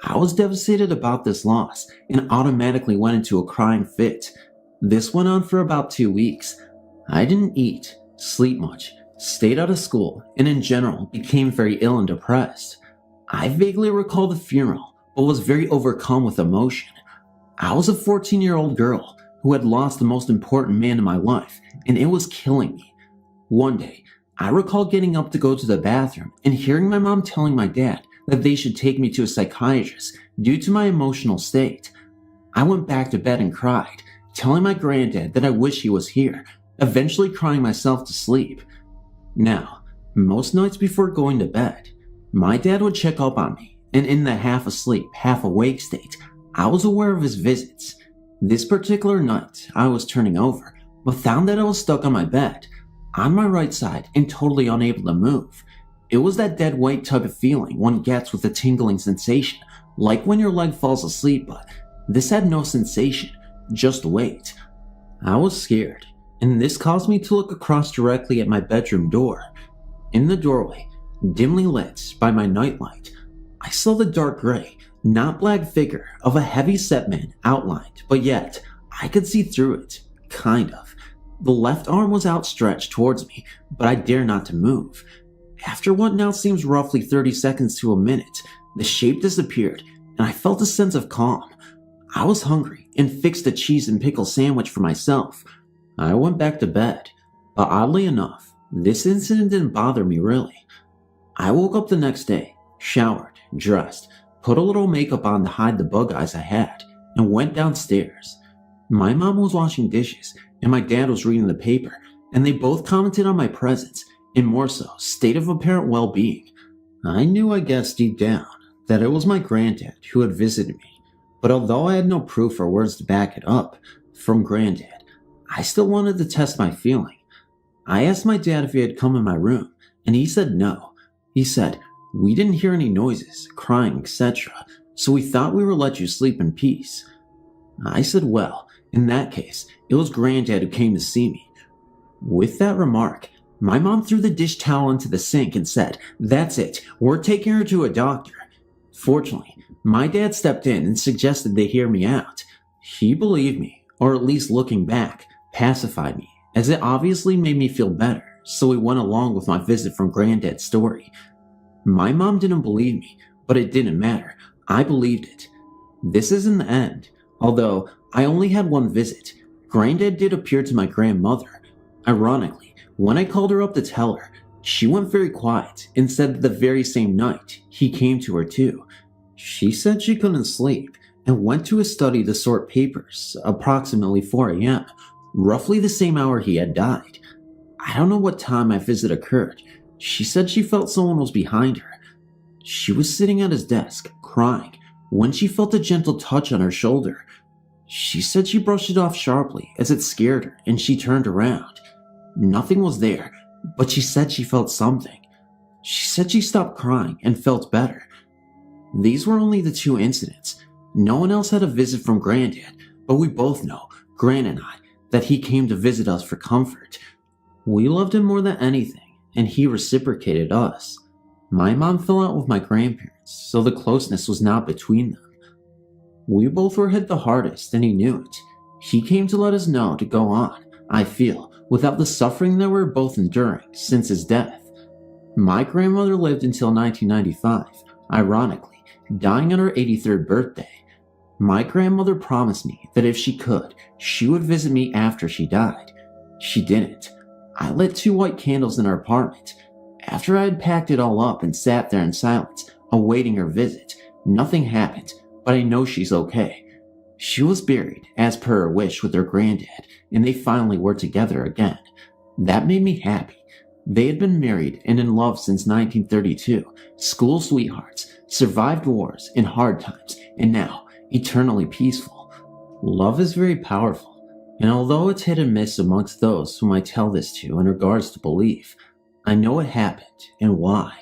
I was devastated about this loss, and automatically went into a crying fit. This went on for about 2 weeks. I didn't eat, sleep much, stayed out of school, and in general became very ill and depressed. I vaguely recall the funeral, but was very overcome with emotion. I was a 14-year-old girl who had lost the most important man in my life, and it was killing me. One day, I recall getting up to go to the bathroom and hearing my mom telling my dad that they should take me to a psychiatrist due to my emotional state. I went back to bed and cried, telling my granddad that I wish he was here, eventually crying myself to sleep. Now, most nights before going to bed, my dad would check up on me, and in the half asleep, half awake state, I was aware of his visits. This particular night, I was turning over, but found that I was stuck on my bed, on my right side, and totally unable to move. It was that dead weight type of feeling one gets with a tingling sensation, like when your leg falls asleep, but this had no sensation, just weight. I was scared, and this caused me to look across directly at my bedroom door. In the doorway, dimly lit by my nightlight, I saw the dark gray, not black figure of a heavy-set man outlined, but yet I could see through it, kind of. The left arm was outstretched towards me, but I dare not to move. After what now seems roughly 30 seconds to a minute, the shape disappeared, and I felt a sense of calm. I was hungry and fixed a cheese and pickle sandwich for myself. I went back to bed, but oddly enough, this incident didn't bother me really. I woke up the next day, showered, dressed, put a little makeup on to hide the bug eyes I had, and went downstairs. My mom was washing dishes, and my dad was reading the paper, and they both commented on my presence, and more so, state of apparent well-being. I knew, I guess, deep down, that it was my granddad who had visited me, but although I had no proof or words to back it up from granddad, I still wanted to test my feeling. I asked my dad if he had come in my room, and he said no. He said, "We didn't hear any noises, crying, etc., so we thought we would let you sleep in peace." I said, well, in that case, it was granddad who came to see me. With that remark, my mom threw the dish towel into the sink and said, "That's it, we're taking her to a doctor." Fortunately, my dad stepped in and suggested they hear me out. He believed me, or at least looking back, pacified me, as it obviously made me feel better, so we went along with my visit from granddad's story. My mom didn't believe me, but it didn't matter. I believed it. This isn't the end. Although I only had one visit, granddad did appear to my grandmother. Ironically, when I called her up to tell her, She went very quiet and said that the very same night he came to her too. She said she couldn't sleep and went to his study to sort papers approximately 4 a.m., roughly the same hour he had died. I don't know what time my visit occurred. She said she felt someone was behind her. She was sitting at his desk, crying, when she felt a gentle touch on her shoulder. She said she brushed it off sharply as it scared her and she turned around. Nothing was there, but she said she felt something. She said she stopped crying and felt better. These were only the 2 incidents. No one else had a visit from Granddad, but we both know, Gran and I, that he came to visit us for comfort. We loved him more than anything, and he reciprocated us. My mom fell out with my grandparents, so the closeness was not between them. We both were hit the hardest, and he knew it. He came to let us know to go on, I feel, without the suffering that we were both enduring since his death. My grandmother lived until 1995, ironically, dying on her 83rd birthday. My grandmother promised me that if she could, she would visit me after she died. She didn't. I lit 2 white candles in our apartment. After I had packed it all up and sat there in silence, awaiting her visit, nothing happened, but I know she's okay. She was buried, as per her wish, with her granddad, and they finally were together again. That made me happy. They had been married and in love since 1932, school sweethearts, survived wars and hard times, and now eternally peaceful. Love is very powerful, and although it's hit and miss amongst those whom I tell this to in regards to belief, I know it happened and why.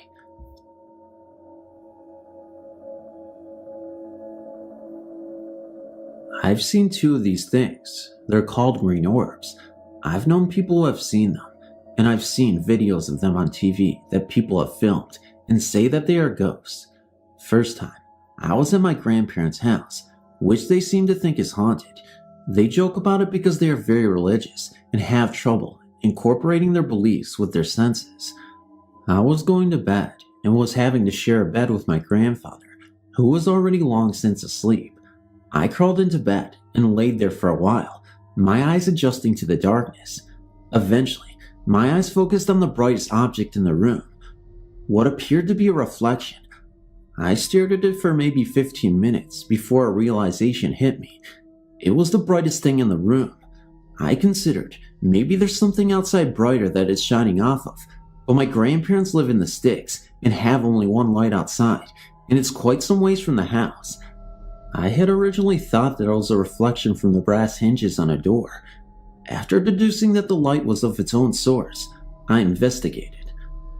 I've seen 2 of these things. They're called green orbs. I've known people who have seen them, and I've seen videos of them on TV that people have filmed and say that they are ghosts. First time, I was at my grandparents' house, which they seem to think is haunted. They joke about it because they are very religious and have trouble incorporating their beliefs with their senses. I was going to bed and was having to share a bed with my grandfather, who was already long since asleep. I crawled into bed and laid there for a while, my eyes adjusting to the darkness. Eventually, my eyes focused on the brightest object in the room, what appeared to be a reflection. I stared at it for maybe 15 minutes before a realization hit me. It was the brightest thing in the room. I considered maybe there's something outside brighter that it's shining off of, but my grandparents live in the sticks and have only one light outside, and it's quite some ways from the house. I had originally thought that it was a reflection from the brass hinges on a door. After deducing that the light was of its own source, I investigated.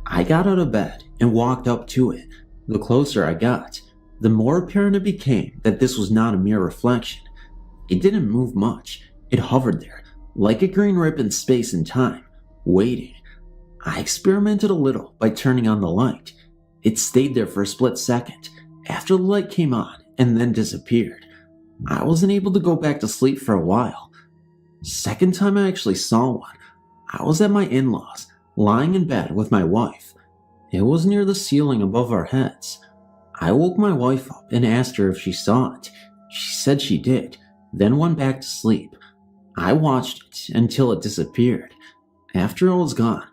I got out of bed and walked up to it. The closer I got, the more apparent it became that this was not a mere reflection. It didn't move much. It hovered there, like a green rip in space and time, waiting. I experimented a little by turning on the light. It stayed there for a split second, after the light came on, and then disappeared. I wasn't able to go back to sleep for a while. Second time I actually saw one, I was at my in-laws, lying in bed with my wife. It was near the ceiling above our heads. I woke my wife up and asked her if she saw it. She said she did, then went back to sleep. I watched it until it disappeared. After it was gone,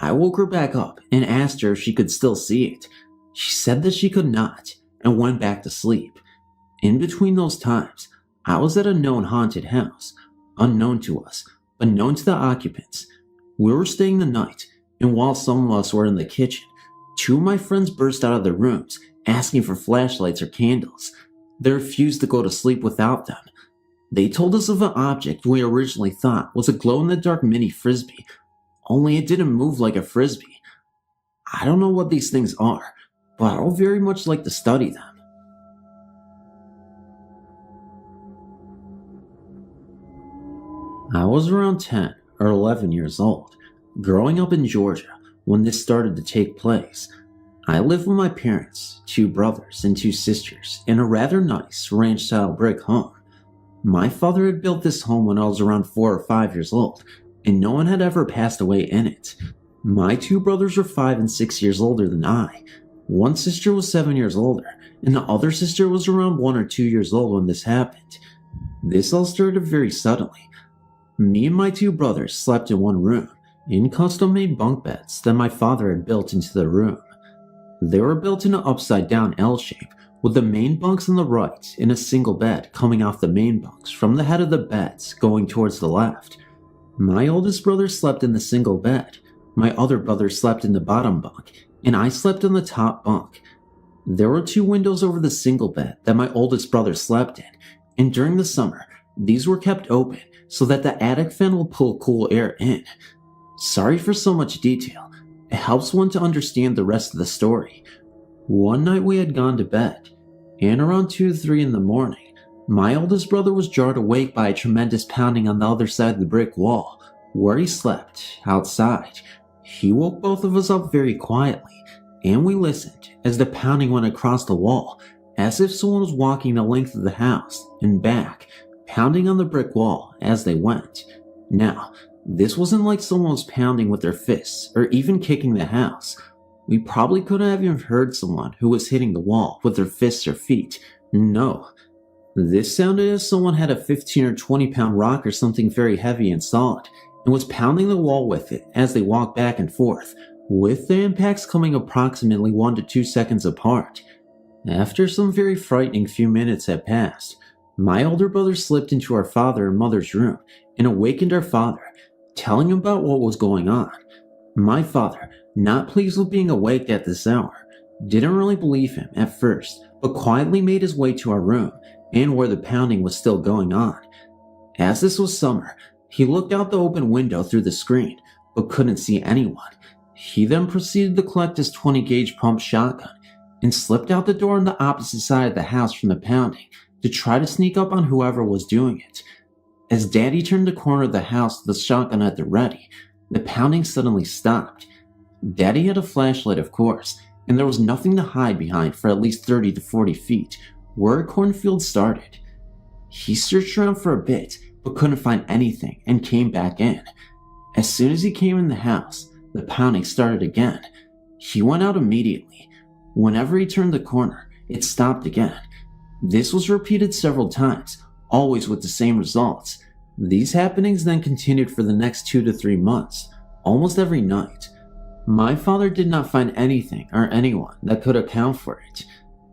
I woke her back up and asked her if she could still see it. She said that she could not, and went back to sleep. In between those times, I was at a known haunted house, unknown to us, but known to the occupants. We were staying the night, and while some of us were in the kitchen, 2 of my friends burst out of their rooms, asking for flashlights or candles. They refused to go to sleep without them. They told us of an object we originally thought was a glow-in-the-dark mini frisbee, only it didn't move like a frisbee. I don't know what these things are, but I would very much like to study them. I was around 10 or 11 years old, growing up in Georgia when this started to take place. I lived with my parents, 2 brothers and 2 sisters in a rather nice ranch-style brick home. My father had built this home when I was around 4 or 5 years old, and no one had ever passed away in it. My 2 brothers were 5 and 6 years older than I. One sister was 7 years older, and the other sister was around 1 or 2 years old when this happened. This all started very suddenly. Me and my 2 brothers slept in one room, in custom-made bunk beds that my father had built into the room. They were built in an upside-down L shape, with the main bunks on the right and a single bed coming off the main bunks from the head of the beds going towards the left. My oldest brother slept in the single bed, my other brother slept in the bottom bunk, and I slept on the top bunk. There were 2 windows over the single bed that my oldest brother slept in, and during the summer, these were kept open so that the attic fan will pull cool air in. Sorry for so much detail. It helps one to understand the rest of the story. One night we had gone to bed, and around 2 to 3 in the morning, my oldest brother was jarred awake by a tremendous pounding on the other side of the brick wall, where he slept, outside. He woke both of us up very quietly, and we listened as the pounding went across the wall, as if someone was walking the length of the house and back, pounding on the brick wall as they went. Now, this wasn't like someone was pounding with their fists or even kicking the house. We probably couldn't have even heard someone who was hitting the wall with their fists or feet. No. This sounded as someone had a 15 or 20 pound rock or something very heavy and solid, and was pounding the wall with it as they walked back and forth, with the impacts coming approximately 1 to 2 seconds apart. After some very frightening few minutes had passed, my older brother slipped into our father and mother's room and awakened our father, telling him about what was going on. My father, not pleased with being awake at this hour, didn't really believe him at first, but quietly made his way to our room and where the pounding was still going on. As this was summer, he looked out the open window through the screen, but couldn't see anyone. He then proceeded to collect his 20 gauge pump shotgun and slipped out the door on the opposite side of the house from the pounding to try to sneak up on whoever was doing it. As Daddy turned the corner of the house with the shotgun at the ready, the pounding suddenly stopped. Daddy had a flashlight, of course, and there was nothing to hide behind for at least 30 to 40 feet, where a cornfield started. He searched around for a bit, but couldn't find anything and came back in. As soon as he came in the house, the pounding started again. He went out immediately. Whenever he turned the corner, it stopped again. This was repeated several times, always with the same results. These happenings then continued for the next 2 to 3 months, almost every night. My father did not find anything or anyone that could account for it.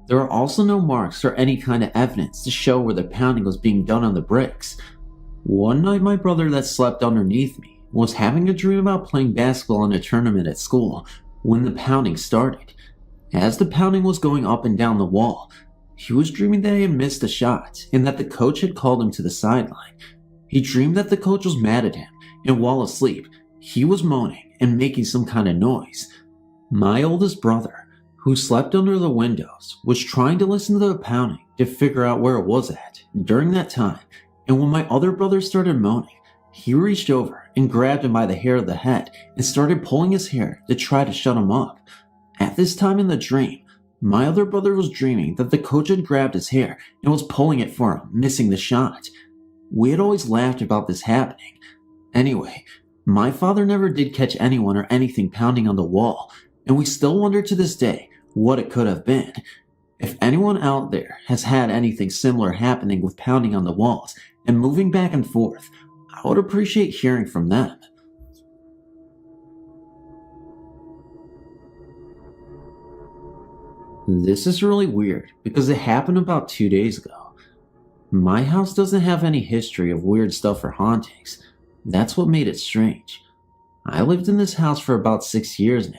There are also no marks or any kind of evidence to show where the pounding was being done on the bricks. One night my brother that slept underneath me was having a dream about playing basketball in a tournament at school when the pounding started. As the pounding was going up and down the wall, he was dreaming that he had missed a shot and that the coach had called him to the sideline. He dreamed that the coach was mad at him, and while asleep, he was moaning and making some kind of noise. My oldest brother, who slept under the windows, was trying to listen to the pounding to figure out where it was at during that time, and when my other brother started moaning, he reached over and grabbed him by the hair of the head and started pulling his hair to try to shut him up. At this time in the dream, my other brother was dreaming that the coach had grabbed his hair and was pulling it for him, missing the shot. We had always laughed about this happening. Anyway, my father never did catch anyone or anything pounding on the wall, and we still wonder to this day what it could have been. If anyone out there has had anything similar happening with pounding on the walls and moving back and forth, I would appreciate hearing from them. This is really weird because it happened about 2 days ago. My house doesn't have any history of weird stuff or hauntings. That's what made it strange. I lived in this house for about 6 years now.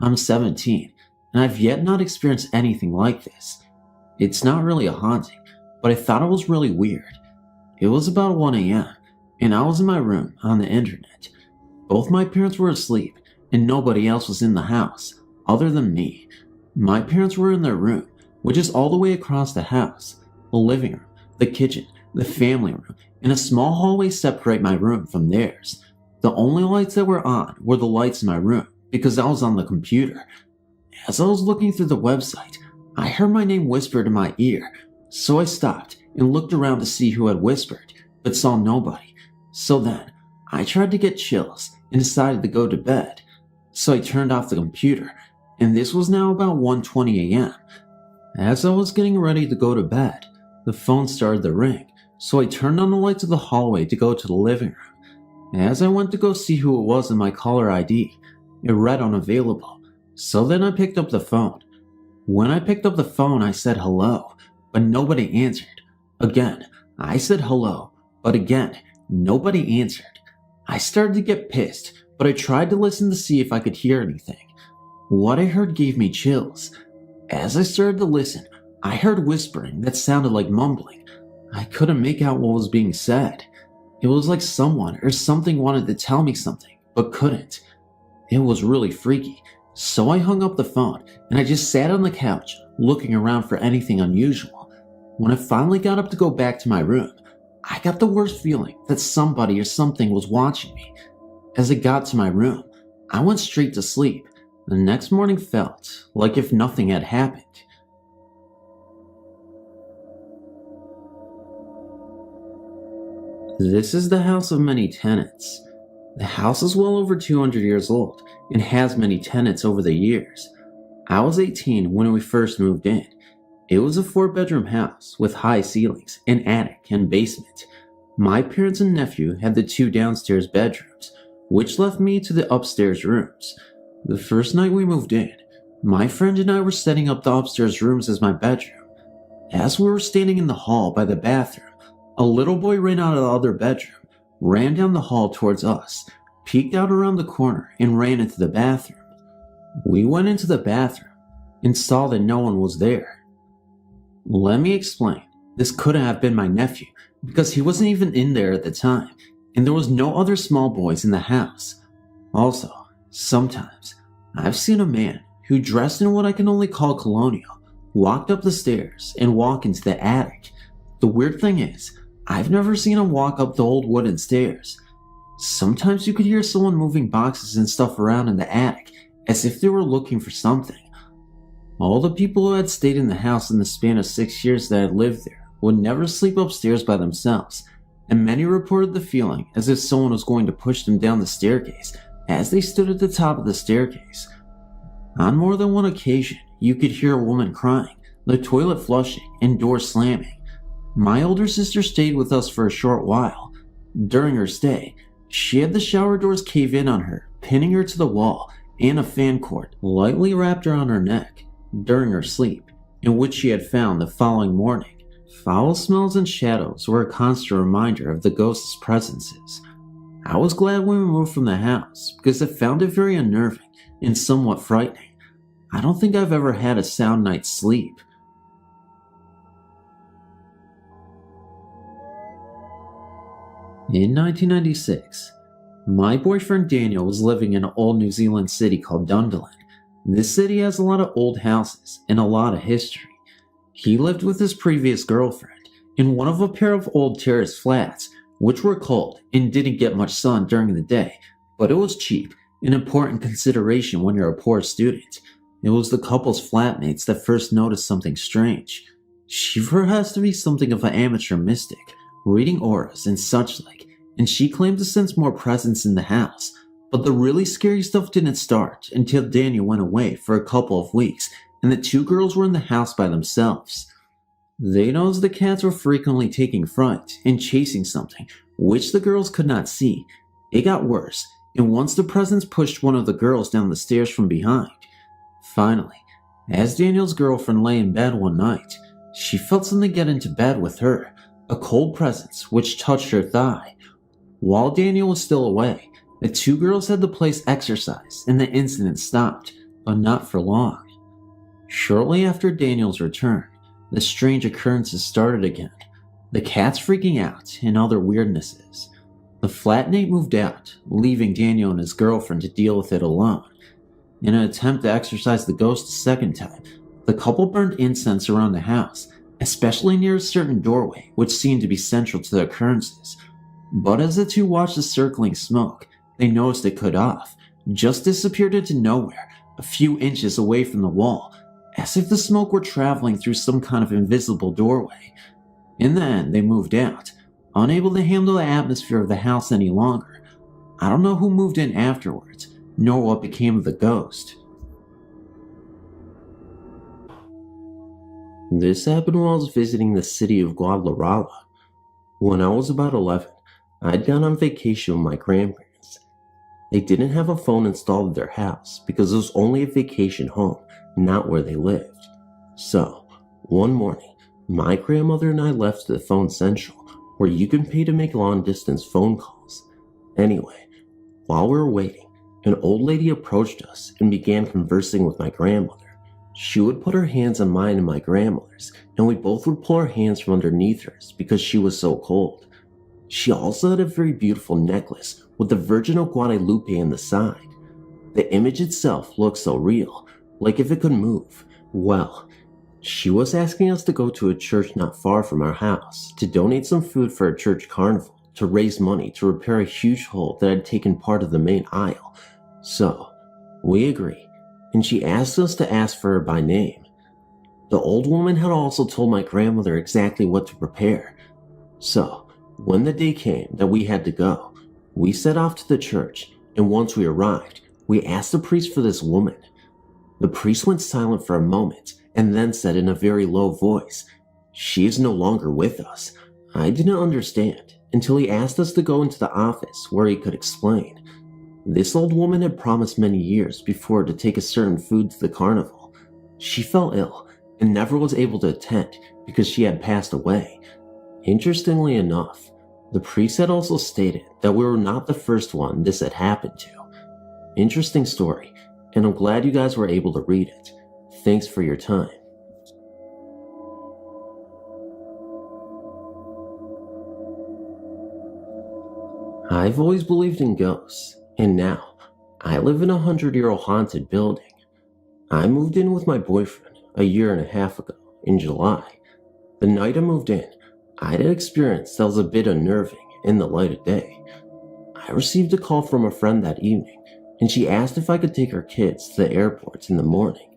I'm 17, and I've yet not experienced anything like this. It's not really a haunting, but I thought it was really weird. It was about 1 a.m., and I was in my room on the internet. Both my parents were asleep, and nobody else was in the house, other than me. My parents were in their room, which is all the way across the house. The living room, the kitchen, the family room, and a small hallway separate my room from theirs. The only lights that were on were the lights in my room, because I was on the computer. As I was looking through the website, I heard my name whispered in my ear, so I stopped and looked around to see who had whispered, but saw nobody. So then, I tried to get chills and decided to go to bed. So I turned off the computer, and this was now about 1:20 a.m. As I was getting ready to go to bed, the phone started to ring, so I turned on the lights of the hallway to go to the living room. As I went to go see who it was in my caller ID, it read unavailable, so then I picked up the phone. When I picked up the phone, I said hello, but nobody answered. Again, I said hello, but again, nobody answered. I started to get pissed, but I tried to listen to see if I could hear anything. What I heard gave me chills. As I started to listen, I heard whispering that sounded like mumbling. I couldn't make out what was being said. It was like someone or something wanted to tell me something, but couldn't. It was really freaky, so I hung up the phone and I just sat on the couch, looking around for anything unusual. When I finally got up to go back to my room, I got the worst feeling that somebody or something was watching me. As I got to my room, I went straight to sleep. The next morning felt like if nothing had happened. This is the house of many tenants. The house is well over 200 years old and has many tenants over the years. I was 18 when we first moved in. It was a 4-bedroom house with high ceilings, an attic, and basement. My parents and nephew had the 2 downstairs bedrooms, which left me to the upstairs rooms. The first night we moved in, my friend and I were setting up the upstairs rooms as my bedroom. As we were standing in the hall by the bathroom, a little boy ran out of the other bedroom, ran down the hall towards us, peeked out around the corner, and ran into the bathroom. We went into the bathroom and saw that no one was there. Let me explain. This couldn't have been my nephew because he wasn't even in there at the time, and there was no other small boys in the house. Also, sometimes I've seen a man who dressed in what I can only call colonial walked up the stairs and walk into the attic. The weird thing is, I've never seen him walk up the old wooden stairs. Sometimes you could hear someone moving boxes and stuff around in the attic as if they were looking for something. All the people who had stayed in the house in the span of 6 years that had lived there would never sleep upstairs by themselves, and many reported the feeling as if someone was going to push them down the staircase as they stood at the top of the staircase. On more than one occasion, you could hear a woman crying, the toilet flushing, and doors slamming. My older sister stayed with us for a short while. During her stay, she had the shower doors cave in on her, pinning her to the wall, and a fan cord lightly wrapped around her neck during her sleep, in which she had found the following morning. Foul smells and shadows were a constant reminder of the ghost's presences. I was glad when we moved from the house because I found it very unnerving and somewhat frightening. I don't think I've ever had a sound night's sleep. In 1996, my boyfriend Daniel was living in an old New Zealand city called Dunedin. This city has a lot of old houses and a lot of history. He lived with his previous girlfriend in one of a pair of old terrace flats, which were cold and didn't get much sun during the day, but it was cheap, an important consideration when you're a poor student. It was the couple's flatmates that first noticed something strange. Shiva has to be something of an amateur mystic, reading auras and such like, and she claimed to sense more presence in the house. But the really scary stuff didn't start until Daniel went away for a couple of weeks and the 2 girls were in the house by themselves. They noticed the cats were frequently taking fright and chasing something, which the girls could not see. It got worse, and once the presence pushed one of the girls down the stairs from behind. Finally, as Daniel's girlfriend lay in bed one night, she felt something get into bed with her, a cold presence which touched her thigh. While Daniel was still away, the 2 girls had the place exorcised and the incident stopped, but not for long. Shortly after Daniel's return, the strange occurrences started again, the cats freaking out and other weirdnesses. The flatmate moved out, leaving Daniel and his girlfriend to deal with it alone. In an attempt to exorcise the ghost a second time, the couple burned incense around the house, especially near a certain doorway which seemed to be central to the occurrences. But as the 2 watched the circling smoke, they noticed it cut off, just disappeared into nowhere, a few inches away from the wall, as if the smoke were traveling through some kind of invisible doorway. In the end, they moved out, unable to handle the atmosphere of the house any longer. I don't know who moved in afterwards, nor what became of the ghost. This happened while I was visiting the city of Guadalajara. When I was about 11, I'd gone on vacation with my grandparents. They didn't have a phone installed at their house because it was only a vacation home, not where they lived. So, one morning, my grandmother and I left to the phone central, where you can pay to make long-distance phone calls. Anyway, while we were waiting, an old lady approached us and began conversing with my grandmother. She would put her hands on mine and my grandmother's, and we both would pull our hands from underneath hers because she was so cold. She also had a very beautiful necklace with the Virgin of Guadalupe on the side. The image itself looked so real, like if it could move. Well, she was asking us to go to a church not far from our house to donate some food for a church carnival to raise money to repair a huge hole that had taken part of the main aisle. So, we agreed, and she asked us to ask for her by name. The old woman had also told my grandmother exactly what to prepare. So, when the day came that we had to go, we set off to the church, and once we arrived, we asked the priest for this woman. The priest went silent for a moment, and then said in a very low voice, "She is no longer with us." I didn't understand until he asked us to go into the office where he could explain. This old woman had promised many years before to take a certain food to the carnival. She fell ill and never was able to attend because she had passed away. Interestingly enough, the priest had also stated that we were not the first one this had happened to. Interesting story, and I'm glad you guys were able to read it. Thanks for your time. I've always believed in ghosts, and now I live in a 100-year-old haunted building. I moved in with my boyfriend a year and a half ago in July. The night I moved in, I had an experience that was a bit unnerving in the light of day. I received a call from a friend that evening, and she asked if I could take her kids to the airport in the morning.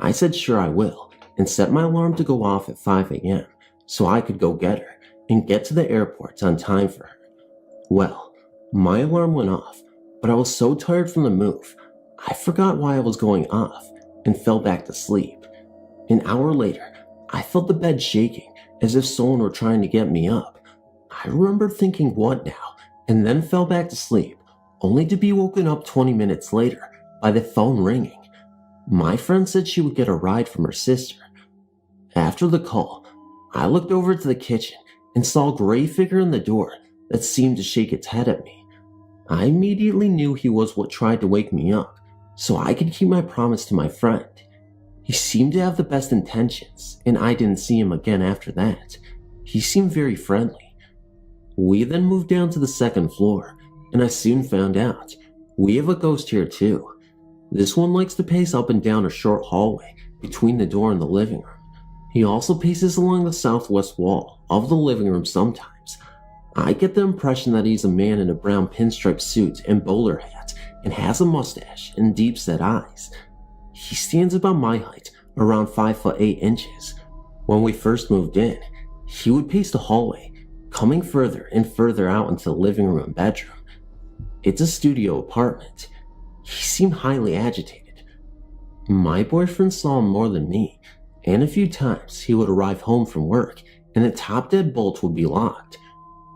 I said sure I will, and set my alarm to go off at 5 a.m. so I could go get her and get to the airport on time for her. Well, my alarm went off, but I was so tired from the move, I forgot why I was going off and fell back to sleep. An hour later, I felt the bed shaking as if someone were trying to get me up. I remember thinking, what now, and then fell back to sleep, only to be woken up 20 minutes later by the phone ringing. My friend said she would get a ride from her sister. After the call, I looked over to the kitchen and saw a gray figure in the door that seemed to shake its head at me. I immediately knew he was what tried to wake me up, so I could keep my promise to my friend. He seemed to have the best intentions, and I didn't see him again after that. He seemed very friendly. We then moved down to the second floor, and I soon found out we have a ghost here too. This one likes to pace up and down a short hallway between the door and the living room. He also paces along the southwest wall of the living room sometimes. I get the impression that he's a man in a brown pinstripe suit and bowler hat and has a mustache and deep-set eyes. He stands about my height, around 5'8". When we first moved in, he would pace the hallway, coming further and further out into the living room and bedroom. It's a studio apartment. He seemed highly agitated. My boyfriend saw him more than me, and a few times he would arrive home from work and the top dead bolt would be locked.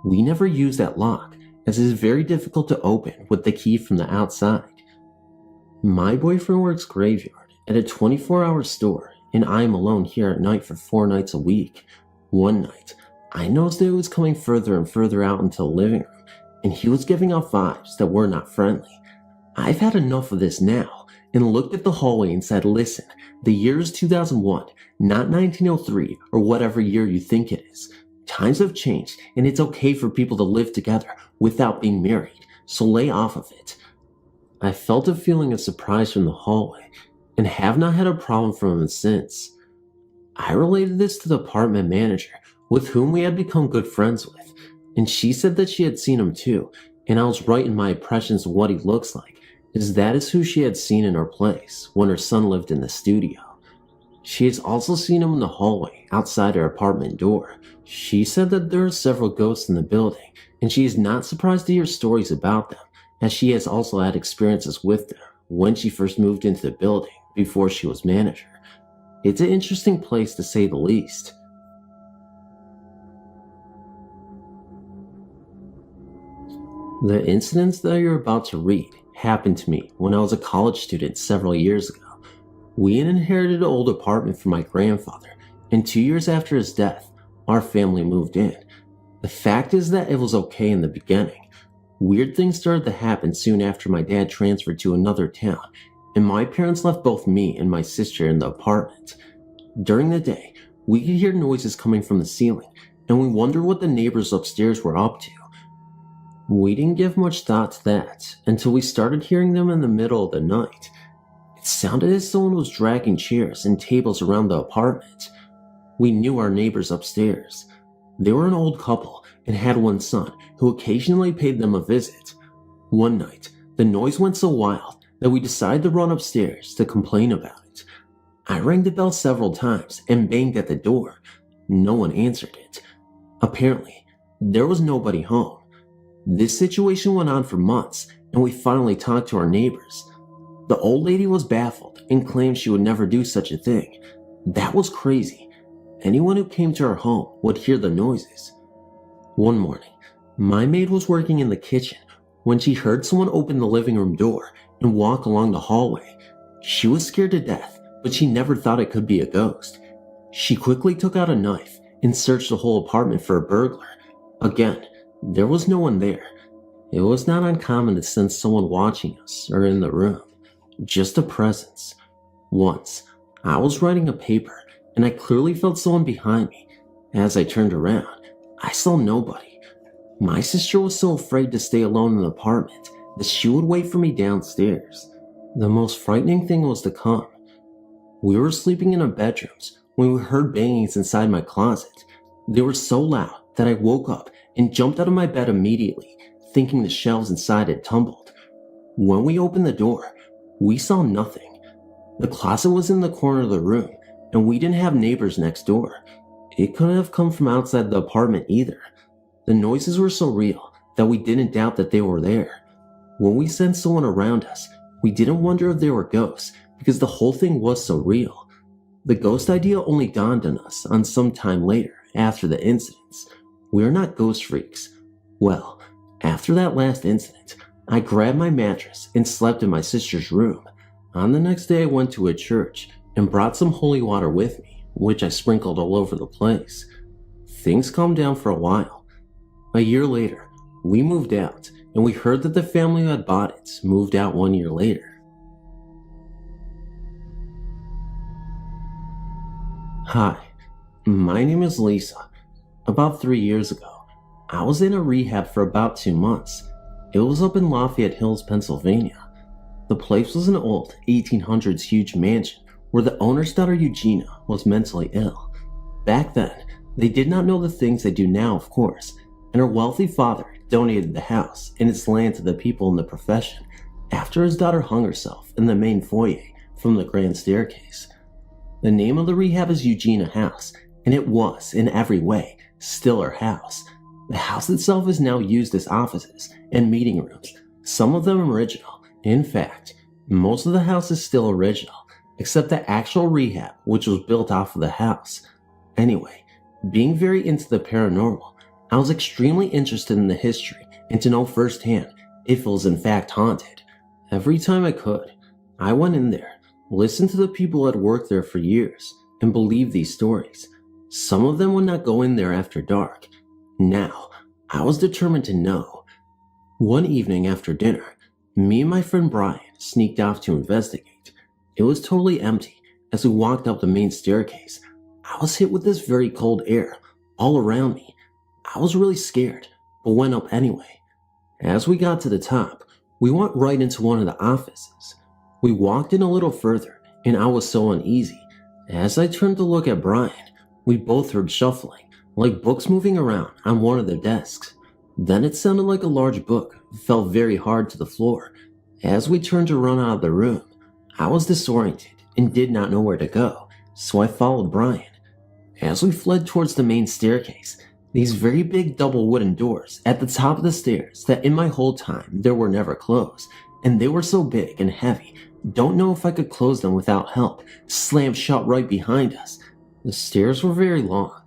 We never used that lock, as it is very difficult to open with the key from the outside. My boyfriend works graveyard at a 24-hour store, and I am alone here at night for 4 nights a week. One night, I noticed that it was coming further and further out into the living room, and he was giving off vibes that were not friendly. I've had enough of this now, and looked at the hallway and said, listen, the year is 2001, not 1903 or whatever year you think it is. Times have changed, and it's okay for people to live together without being married, so lay off of it. I felt a feeling of surprise from the hallway, and have not had a problem from him since. I related this to the apartment manager, with whom we had become good friends with, and she said that she had seen him too, and I was right in my impressions of what he looks like, as that is who she had seen in our place when her son lived in the studio. She has also seen him in the hallway outside her apartment door. She said that there are several ghosts in the building, and she is not surprised to hear stories about them, as she has also had experiences with them when she first moved into the building before she was manager. It's an interesting place to say the least. The incidents that you're about to read happened to me when I was a college student several years ago. We had inherited an old apartment from my grandfather, and 2 years after his death, our family moved in. The fact is that it was okay in the beginning. Weird things started to happen soon after my dad transferred to another town, and my parents left both me and my sister in the apartment. During the day, we could hear noises coming from the ceiling, and we wondered what the neighbors upstairs were up to. We didn't give much thought to that until we started hearing them in the middle of the night. It sounded as someone was dragging chairs and tables around the apartment. We knew our neighbors upstairs. They were an old couple and had one son who occasionally paid them a visit. One night, the noise went so wild that we decided to run upstairs to complain about it. I rang the bell several times and banged at the door. No one answered it. Apparently, there was nobody home. This situation went on for months, and we finally talked to our neighbors. The old lady was baffled and claimed she would never do such a thing. That was crazy. Anyone who came to our home would hear the noises. One morning, my maid was working in the kitchen when she heard someone open the living room door and walk along the hallway. She was scared to death, but she never thought it could be a ghost. She quickly took out a knife and searched the whole apartment for a burglar. Again, there was no one there. It was not uncommon to sense someone watching us or in the room, just a presence. Once, I was writing a paper and I clearly felt someone behind me. As I turned around, I saw nobody. My sister was so afraid to stay alone in the apartment that she would wait for me downstairs. The most frightening thing was to come. We were sleeping in our bedrooms when we heard bangings inside my closet. They were so loud that I woke up and jumped out of my bed immediately, thinking the shelves inside had tumbled. When we opened the door, we saw nothing. The closet was in the corner of the room, and we didn't have neighbors next door. It couldn't have come from outside the apartment either. The noises were so real that we didn't doubt that they were there. When we sensed someone around us, we didn't wonder if they were ghosts because the whole thing was so real. The ghost idea only dawned on us on some time later after the incidents. We're not ghost freaks. Well, after that last incident, I grabbed my mattress and slept in my sister's room. On the next day, I went to a church and brought some holy water with me, which I sprinkled all over the place. Things calmed down for a while. A year later, we moved out, and we heard that the family who had bought it moved out 1 year later. Hi, my name is Lisa. About 3 years ago, I was in a rehab for about 2 months. It was up in Lafayette Hills, Pennsylvania. The place was an old 1800s huge mansion where the owner's daughter Eugenia was mentally ill. Back then, they did not know the things they do now, of course, and her wealthy father donated the house and its land to the people in the profession after his daughter hung herself in the main foyer from the grand staircase. The name of the rehab is Eugenia House, and it was, in every way, still her house. The house itself is now used as offices and meeting rooms, some of them original. In fact, most of the house is still original, except the actual rehab, which was built off of the house. Anyway, being very into the paranormal, I was extremely interested in the history and to know firsthand if it was in fact haunted. Every time I could, I went in there, listened to the people who had worked there for years, and believed these stories. Some of them would not go in there after dark. Now, I was determined to know. One evening after dinner, me and my friend Brian sneaked off to investigate. It was totally empty. As we walked up the main staircase, I was hit with this very cold air all around me. I was really scared, but went up anyway. As we got to the top, we went right into one of the offices. We walked in a little further, and I was so uneasy. As I turned to look at Brian, we both heard shuffling, like books moving around on one of the desks. Then it sounded like a large book fell very hard to the floor. As we turned to run out of the room, I was disoriented and did not know where to go, so I followed Brian. As we fled towards the main staircase, these very big double wooden doors at the top of the stairs that in my whole time there were never closed, and they were so big and heavy, don't know if I could close them without help, slammed shut right behind us. The stairs were very long.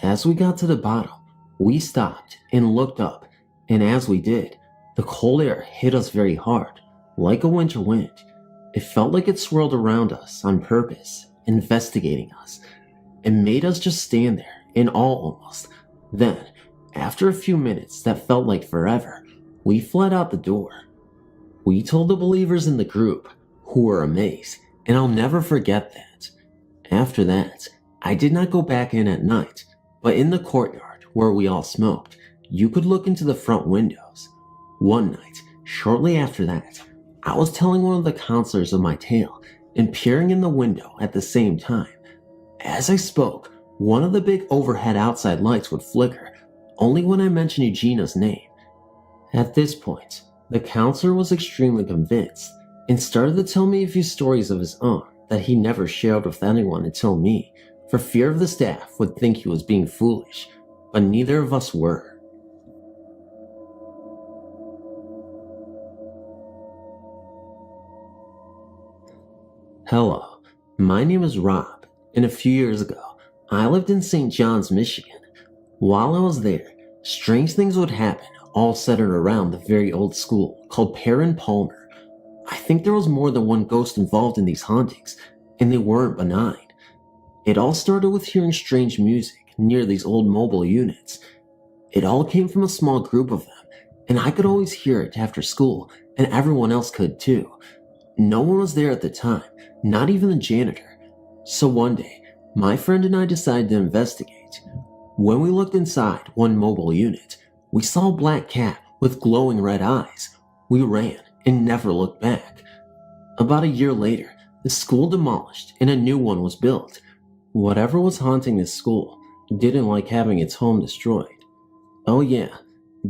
As we got to the bottom, we stopped and looked up, And as we did, the cold air hit us very hard, like a winter wind. It felt like it swirled around us on purpose, investigating us. It made us just stand there, in awe almost. Then, after a few minutes that felt like forever, we fled out the door. We told the believers in the group, who were amazed, and I'll never forget that. After that, I did not go back in at night, but in the courtyard where we all smoked, you could look into the front windows. One night, shortly after that, I was telling one of the counselors of my tale and peering in the window at the same time. As I spoke, one of the big overhead outside lights would flicker, only when I mentioned Eugena's name. At this point, the counselor was extremely convinced and started to tell me a few stories of his own that he never shared with anyone until me, for fear of the staff would think he was being foolish, but neither of us were. Hello, my name is Rob, and a few years ago, I lived in St. John's, Michigan. While I was there, strange things would happen, all centered around the very old school called Paranormal. I think there was more than one ghost involved in these hauntings, and they weren't benign. It all started with hearing strange music near these old mobile units. It all came from a small group of them, and I could always hear it after school, and everyone else could too. No one was there at the time, not even the janitor. So one day, my friend and I decided to investigate. When we looked inside one mobile unit, we saw a black cat with glowing red eyes. We ran and never looked back. About a year later, the school demolished and a new one was built. Whatever was haunting this school didn't like having its home destroyed. Oh yeah,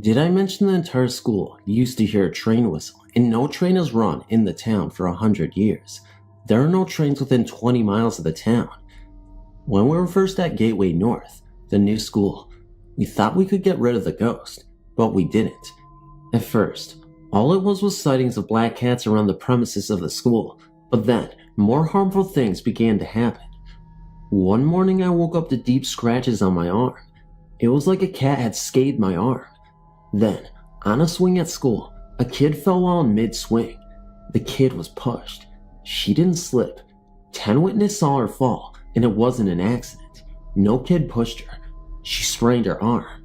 did I mention the entire school used to hear a train whistle, and no train has run in the town for 100 years. There are no trains within 20 miles of the town. When we were first at Gateway North, the new school, we thought we could get rid of the ghost, but we didn't. At first, all it was sightings of black cats around the premises of the school, but then more harmful things began to happen. One morning I woke up to deep scratches on my arm. It was like a cat had scathed my arm. Then, on a swing at school, a kid fell while in mid-swing. The kid was pushed. She didn't slip. 10 witnesses saw her fall, and it wasn't an accident. No kid pushed her. She sprained her arm.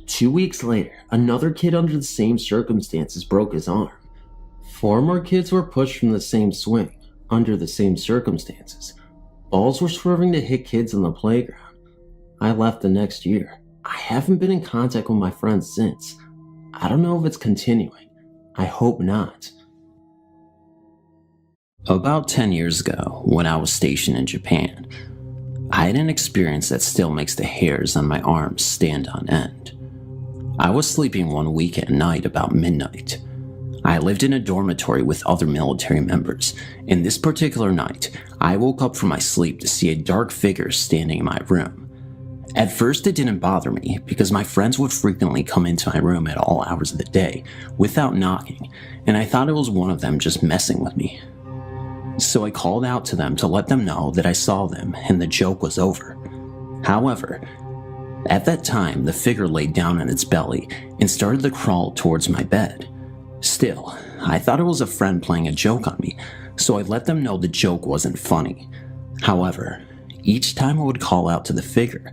2 weeks later, another kid under the same circumstances broke his arm. 4 more kids were pushed from the same swing, under the same circumstances. Balls were swerving to hit kids on the playground. I left the next year. I haven't been in contact with my friends since. I don't know if it's continuing. I hope not. About 10 years ago, when I was stationed in Japan, I had an experience that still makes the hairs on my arms stand on end. I was sleeping one week at night about midnight. I lived in a dormitory with other military members, and this particular night, I woke up from my sleep to see a dark figure standing in my room. At first it didn't bother me because my friends would frequently come into my room at all hours of the day without knocking, and I thought it was one of them just messing with me. So I called out to them to let them know that I saw them and the joke was over. However, at that time the figure laid down on its belly and started to crawl towards my bed. Still, I thought it was a friend playing a joke on me, so I let them know the joke wasn't funny. However, each time I would call out to the figure,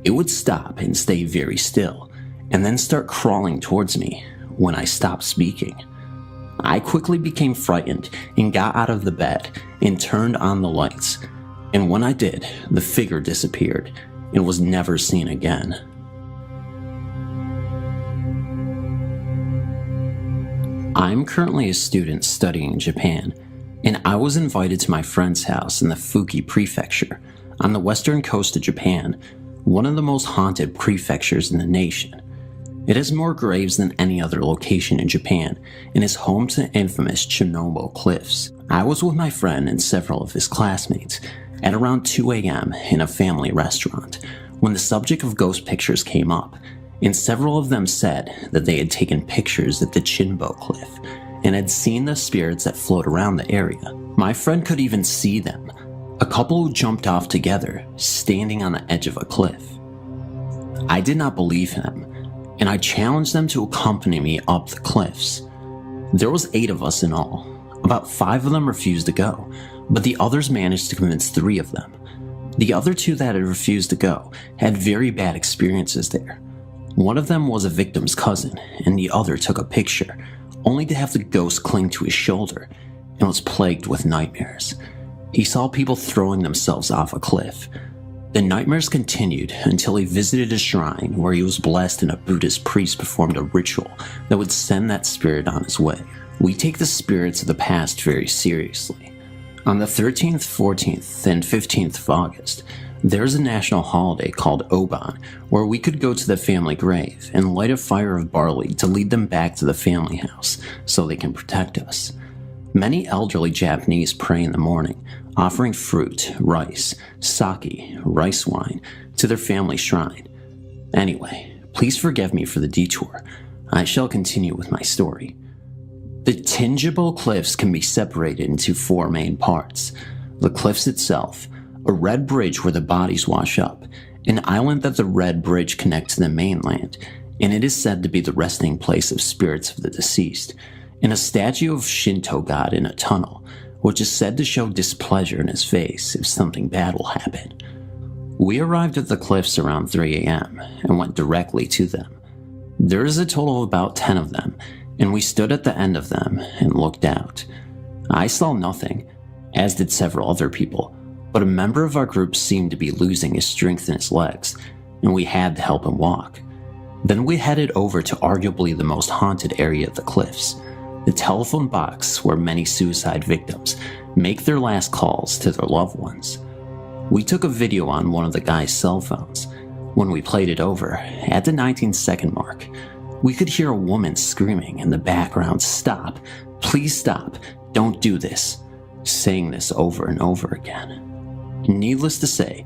it would stop and stay very still, and then start crawling towards me when I stopped speaking. I quickly became frightened and got out of the bed and turned on the lights, and when I did, the figure disappeared and was never seen again. I'm currently a student studying in Japan, and I was invited to my friend's house in the Fuki Prefecture, on the western coast of Japan, one of the most haunted prefectures in the nation. It has more graves than any other location in Japan, and is home to the infamous Chernobyl cliffs. I was with my friend and several of his classmates at around 2 a.m. in a family restaurant when the subject of ghost pictures came up, and several of them said that they had taken pictures at the Chernobyl cliff and had seen the spirits that float around the area. My friend could even see them, a couple who jumped off together, standing on the edge of a cliff. I did not believe him, and I challenged them to accompany me up the cliffs. There was 8 of us in all. About 5 of them refused to go, but the others managed to convince 3 of them. The other 2 that had refused to go had very bad experiences there. One of them was a victim's cousin, and the other took a picture, only to have the ghost cling to his shoulder, and was plagued with nightmares. He saw people throwing themselves off a cliff. The nightmares continued until he visited a shrine where he was blessed and a Buddhist priest performed a ritual that would send that spirit on his way. We take the spirits of the past very seriously. On the 13th, 14th, and 15th of August, there's a national holiday called Oban where we could go to the family grave and light a fire of barley to lead them back to the family house so they can protect us. Many elderly Japanese pray in the morning, offering fruit, rice, sake, rice wine to their family shrine. Anyway, please forgive me for the detour. I shall continue with my story. The Tingible Cliffs can be separated into 4 main parts. The cliffs itself, a red bridge where the bodies wash up, an island that the red bridge connects to the mainland, and it is said to be the resting place of spirits of the deceased, and a statue of Shinto god in a tunnel, which is said to show displeasure in his face if something bad will happen. We arrived at the cliffs around 3 a.m. and went directly to them. There is a total of about 10 of them, and we stood at the end of them and looked out. I saw nothing, as did several other people, but a member of our group seemed to be losing his strength in his legs, and we had to help him walk. Then we headed over to arguably the most haunted area of the cliffs, the telephone box where many suicide victims make their last calls to their loved ones. We took a video on one of the guy's cell phones. When we played it over, at the 19-second mark, we could hear a woman screaming in the background, "Stop, please stop, don't do this," saying this over and over again. Needless to say,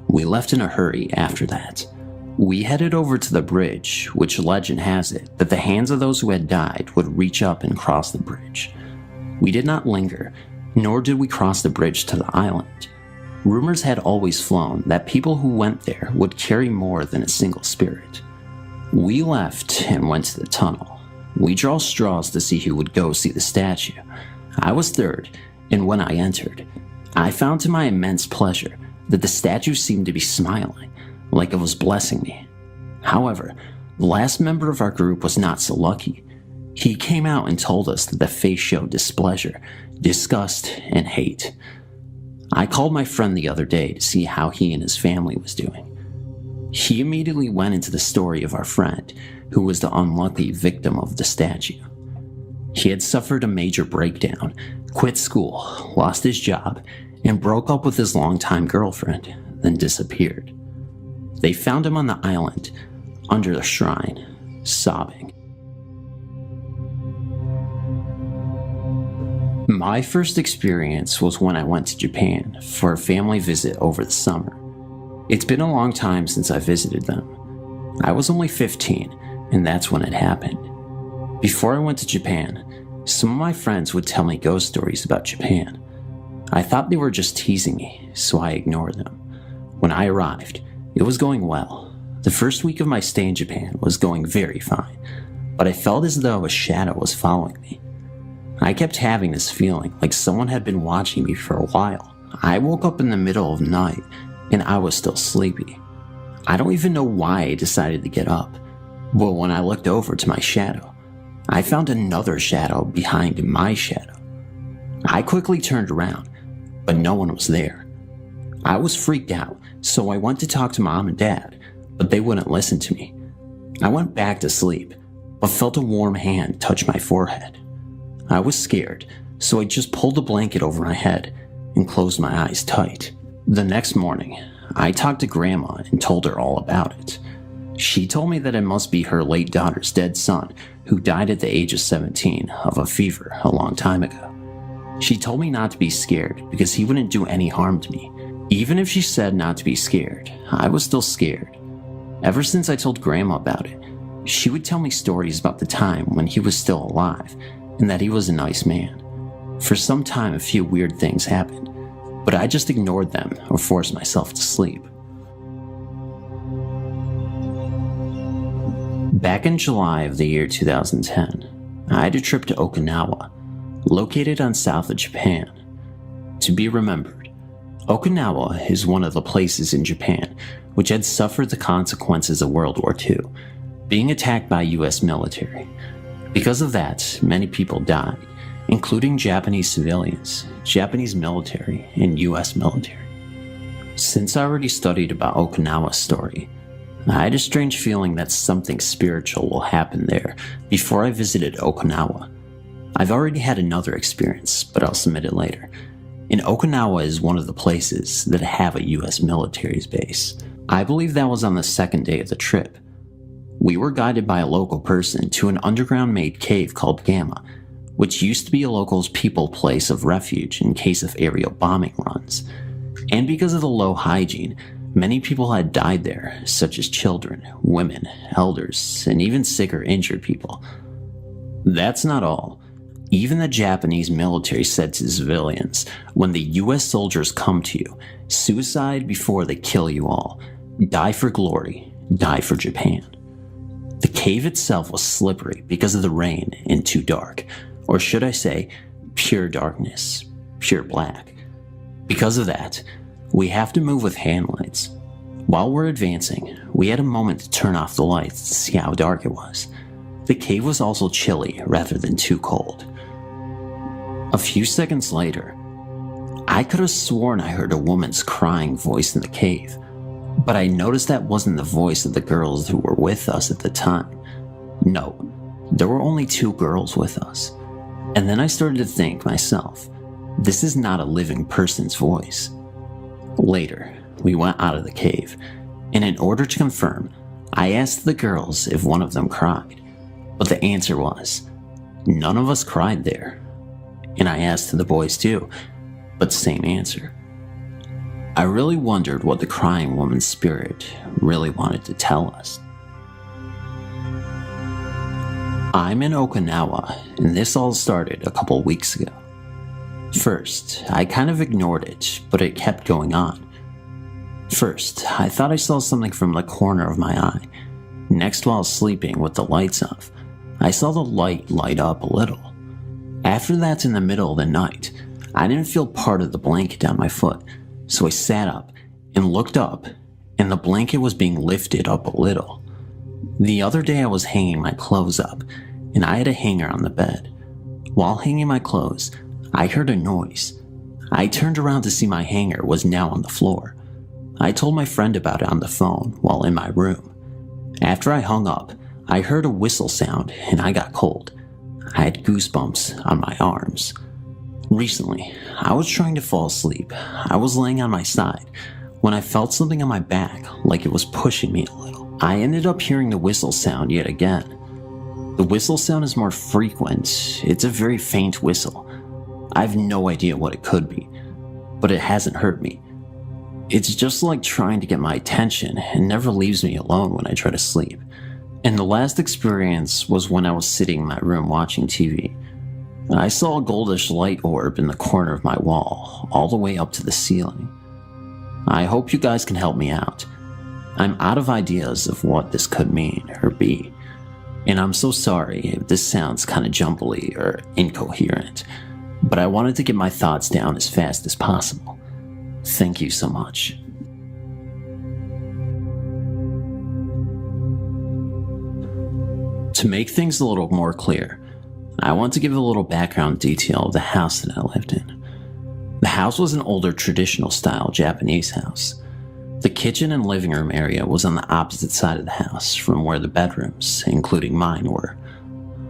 we left in a hurry after that. We headed over to the bridge, which legend has it that the hands of those who had died would reach up and cross the bridge. We did not linger, nor did we cross the bridge to the island. Rumors had always flown that people who went there would carry more than a single spirit. We left and went to the tunnel. We drew straws to see who would go see the statue. I was third, and when I entered, I found to my immense pleasure that the statue seemed to be smiling, like it was blessing me. However, the last member of our group was not so lucky. He came out and told us that the face showed displeasure, disgust, and hate. I called my friend the other day to see how he and his family was doing. He immediately went into the story of our friend, who was the unlucky victim of the statue. He had suffered a major breakdown, quit school, lost his job, and broke up with his longtime girlfriend, then disappeared. They found him on the island, under the shrine, sobbing. My first experience was when I went to Japan for a family visit over the summer. It's been a long time since I visited them. I was only 15, and that's when it happened. Before I went to Japan, some of my friends would tell me ghost stories about Japan. I thought they were just teasing me, so I ignored them. When I arrived, it was going well. The first week of my stay in Japan was going very fine, but I felt as though a shadow was following me. I kept having this feeling like someone had been watching me for a while. I woke up in the middle of the night, and I was still sleepy. I don't even know why I decided to get up, but when I looked over to my shadow, I found another shadow behind my shadow. I quickly turned around, but no one was there. I was freaked out, so I went to talk to Mom and Dad, but they wouldn't listen to me. I went back to sleep, but felt a warm hand touch my forehead. I was scared, so I just pulled the blanket over my head and closed my eyes tight. The next morning, I talked to Grandma and told her all about it. She told me that it must be her late daughter's dead son, who died at the age of 17 of a fever a long time ago. She told me not to be scared because he wouldn't do any harm to me. Even if she said not to be scared, I was still scared. Ever since I told Grandma about it, she would tell me stories about the time when he was still alive and that he was a nice man. For some time, a few weird things happened, but I just ignored them or forced myself to sleep. Back in July of the year 2010, I had a trip to Okinawa, located on south of Japan. To be remembered, Okinawa is one of the places in Japan which had suffered the consequences of World War II, being attacked by US military. Because of that, many people died, including Japanese civilians, Japanese military, and US military. Since I already studied about Okinawa's story, I had a strange feeling that something spiritual will happen there before I visited Okinawa. I've already had another experience, but I'll submit it later. And Okinawa is one of the places that have a US military's base. I believe that was on the second day of the trip. We were guided by a local person to an underground-made cave called Gamma, which used to be a local's people place of refuge in case of aerial bombing runs. And because of the low hygiene, many people had died there, such as children, women, elders, and even sick or injured people. That's not all. Even the Japanese military said to civilians, when the US soldiers come to you, suicide before they kill you all. Die for glory, die for Japan. The cave itself was slippery because of the rain and too dark, or should I say, pure darkness, pure black. Because of that, we have to move with hand lights. While we're advancing, we had a moment to turn off the lights to see how dark it was. The cave was also chilly rather than too cold. A few seconds later, I could have sworn I heard a woman's crying voice in the cave, but I noticed that wasn't the voice of the girls who were with us at the time. No, there were only 2 girls with us. And then I started to think myself, this is not a living person's voice. Later, we went out of the cave, and in order to confirm, I asked the girls if one of them cried, but the answer was, none of us cried there. And I asked the boys too, but same answer. I really wondered what the crying woman's spirit really wanted to tell us. I'm in Okinawa, and this all started a couple weeks ago. First, I kind of ignored it, but it kept going on. First, I thought I saw something from the corner of my eye. Next, while sleeping with the lights off, I saw the light light up a little. After that, in the middle of the night, I didn't feel part of the blanket on my foot, so I sat up and looked up, and the blanket was being lifted up a little. The other day I was hanging my clothes up, and I had a hanger on the bed. While hanging my clothes, I heard a noise. I turned around to see my hanger was now on the floor. I told my friend about it on the phone while in my room. After I hung up, I heard a whistle sound and I got cold. I had goosebumps on my arms. Recently, I was trying to fall asleep. I was laying on my side when I felt something on my back like it was pushing me a little. I ended up hearing the whistle sound yet again. The whistle sound is more frequent. It's a very faint whistle. I have no idea what it could be, but it hasn't hurt me. It's just like trying to get my attention and never leaves me alone when I try to sleep. And the last experience was when I was sitting in my room watching TV. I saw a goldish light orb in the corner of my wall, all the way up to the ceiling. I hope you guys can help me out. I'm out of ideas of what this could mean or be, and I'm so sorry if this sounds kind of jumbly or incoherent, but I wanted to get my thoughts down as fast as possible. Thank you so much. To make things a little more clear, I want to give a little background detail of the house that I lived in. The house was an older traditional style Japanese house. The kitchen and living room area was on the opposite side of the house from where the bedrooms, including mine, were.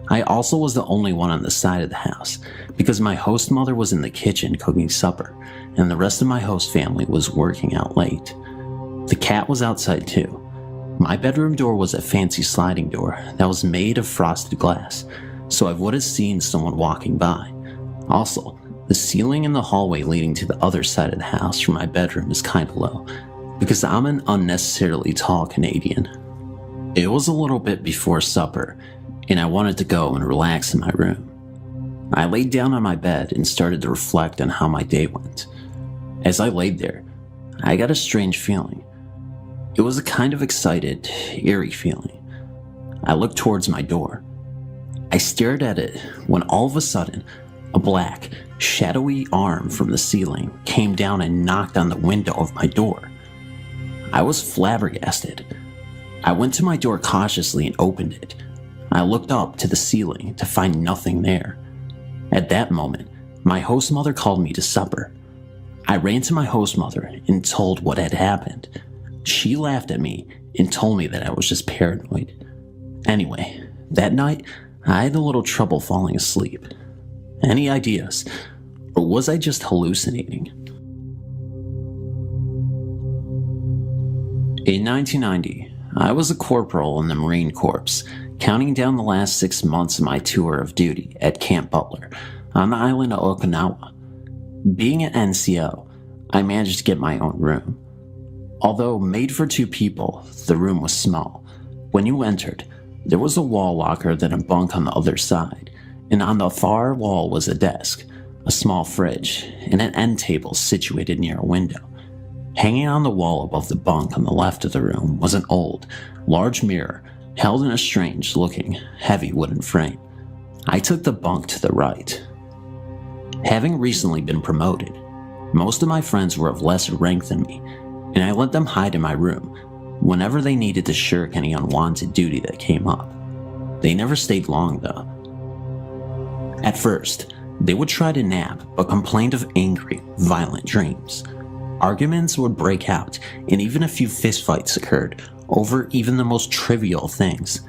I also was the only one on the side of the house because my host mother was in the kitchen cooking supper and the rest of my host family was working out late. The cat was outside too. My bedroom door was a fancy sliding door that was made of frosted glass, so I would have seen someone walking by. Also, the ceiling in the hallway leading to the other side of the house from my bedroom is kind of low, because I'm an unnecessarily tall Canadian. It was a little bit before supper, and I wanted to go and relax in my room. I laid down on my bed and started to reflect on how my day went. As I laid there, I got a strange feeling. It was a kind of excited, eerie feeling. I looked towards my door. I stared at it when all of a sudden, a black, shadowy arm from the ceiling came down and knocked on the window of my door. I was flabbergasted. I went to my door cautiously and opened it. I looked up to the ceiling to find nothing there. At that moment, my host mother called me to supper. I ran to my host mother and told what had happened. She laughed at me and told me that I was just paranoid. Anyway, that night, I had a little trouble falling asleep. Any ideas? Or was I just hallucinating? In 1990, I was a corporal in the Marine Corps, counting down the last 6 months of my tour of duty at Camp Butler on the island of Okinawa. Being an NCO, I managed to get my own room. Although made for 2 people, the room was small. When you entered, there was a wall locker, then a bunk on the other side, and on the far wall was a desk, a small fridge, and an end table situated near a window. Hanging on the wall above the bunk on the left of the room was an old, large mirror held in a strange-looking, heavy wooden frame. I took the bunk to the right. Having recently been promoted, most of my friends were of lesser rank than me, and I let them hide in my room whenever they needed to shirk any unwanted duty that came up. They never stayed long, though. At first, they would try to nap, but complained of angry, violent dreams. Arguments would break out, and even a few fistfights occurred over even the most trivial things.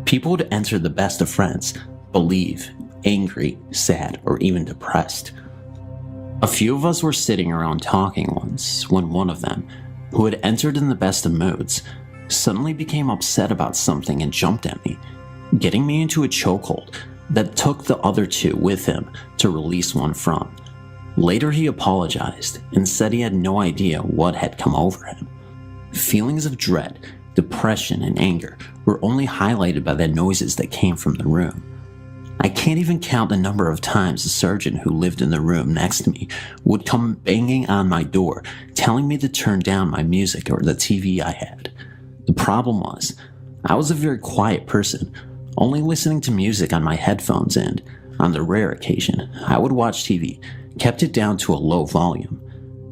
People would enter the best of friends, believe, angry, sad, or even depressed. A few of us were sitting around talking once when one of them, who had entered in the best of moods, suddenly became upset about something and jumped at me, getting me into a chokehold that took the other 2 with him to release one from. Later he apologized and said he had no idea what had come over him. Feelings of dread, depression, and anger were only highlighted by the noises that came from the room. I can't even count the number of times the sergeant who lived in the room next to me would come banging on my door, telling me to turn down my music or the TV I had. The problem was, I was a very quiet person, only listening to music on my headphones, and, on the rare occasion, I would watch TV, kept it down to a low volume.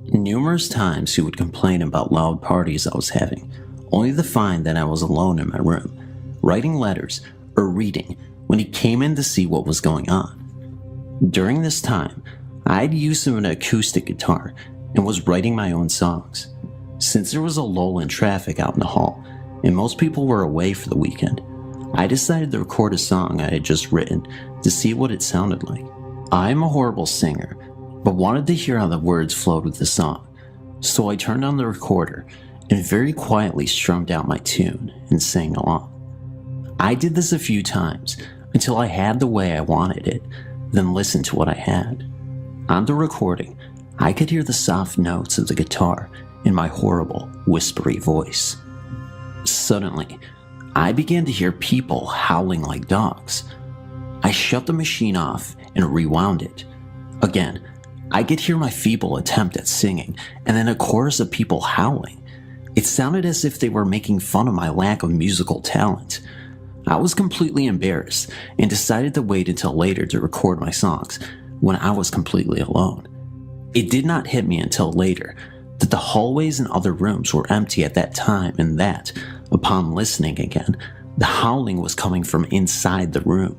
Numerous times he would complain about loud parties I was having, only to find that I was alone in my room, writing letters or reading when he came in to see what was going on. During this time, I had use of an acoustic guitar and was writing my own songs. Since there was a lull in traffic out in the hall, and most people were away for the weekend, I decided to record a song I had just written to see what it sounded like. I'm a horrible singer, but wanted to hear how the words flowed with the song, so I turned on the recorder and very quietly strummed out my tune and sang along. I did this a few times until I had the way I wanted it, then listened to what I had. On the recording, I could hear the soft notes of the guitar in my horrible, whispery voice. Suddenly, I began to hear people howling like dogs. I shut the machine off and rewound it. Again, I could hear my feeble attempt at singing, and then a chorus of people howling. It sounded as if they were making fun of my lack of musical talent. I was completely embarrassed and decided to wait until later to record my songs when I was completely alone. It did not hit me until later that the hallways and other rooms were empty at that time, and that, upon listening again, the howling was coming from inside the room.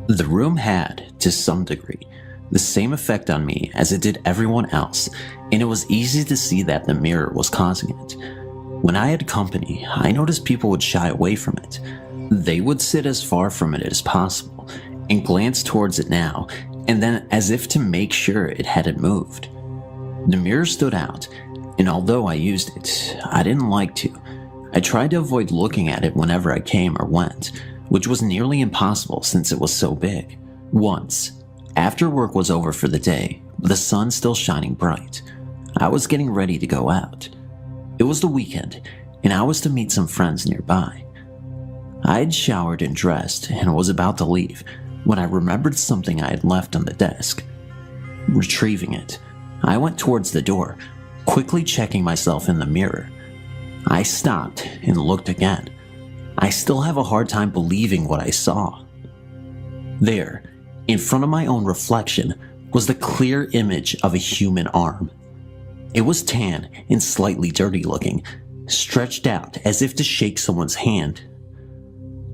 The room had, to some degree, the same effect on me as it did everyone else, and it was easy to see that the mirror was causing it. When I had company, I noticed people would shy away from it. They would sit as far from it as possible and glance towards it now and then, as if to make sure it hadn't moved. The mirror stood out, and although I used it, I didn't like to. I tried to avoid looking at it whenever I came or went, which was nearly impossible since it was so big. Once, after work was over for the day, with the sun still shining bright, I was getting ready to go out. It was the weekend, and I was to meet some friends nearby. I had showered and dressed and was about to leave when I remembered something I had left on the desk. Retrieving it, I went towards the door, quickly checking myself in the mirror. I stopped and looked again. I still have a hard time believing what I saw. There, in front of my own reflection, was the clear image of a human arm. It was tan and slightly dirty looking, stretched out as if to shake someone's hand.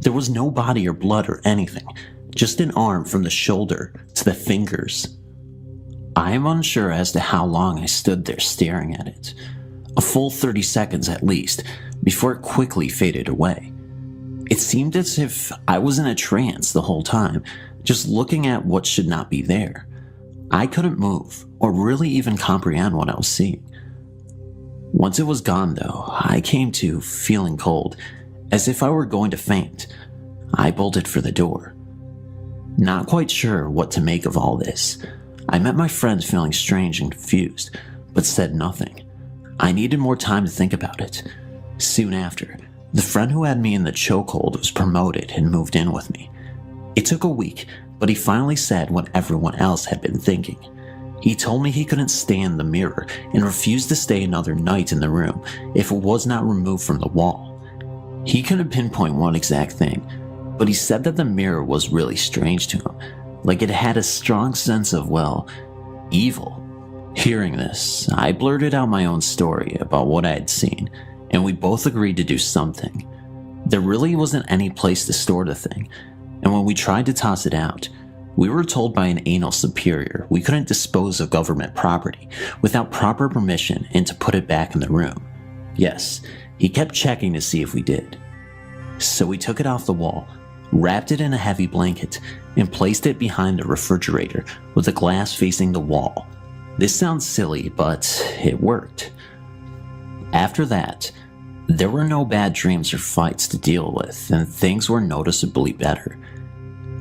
There was no body or blood or anything, just an arm from the shoulder to the fingers. I am unsure as to how long I stood there staring at it. A full 30 seconds at least, before it quickly faded away. It seemed as if I was in a trance the whole time, just looking at what should not be there. I couldn't move, or really even comprehend what I was seeing. Once it was gone though, I came to feeling cold, as if I were going to faint. I bolted for the door. Not quite sure what to make of all this. I met my friend feeling strange and confused, but said nothing. I needed more time to think about it. Soon after, the friend who had me in the chokehold was promoted and moved in with me. It took a week, but he finally said what everyone else had been thinking. He told me he couldn't stand the mirror and refused to stay another night in the room if it was not removed from the wall. He couldn't pinpoint one exact thing, but he said that the mirror was really strange to him, like it had a strong sense of, well, evil. Hearing this, I blurted out my own story about what I had seen, and we both agreed to do something. There really wasn't any place to store the thing, and when we tried to toss it out, we were told by an anal superior we couldn't dispose of government property without proper permission and to put it back in the room. Yes, he kept checking to see if we did. So we took it off the wall, wrapped it in a heavy blanket, and placed it behind the refrigerator with the glass facing the wall. This sounds silly, but it worked. After that, there were no bad dreams or fights to deal with, and things were noticeably better.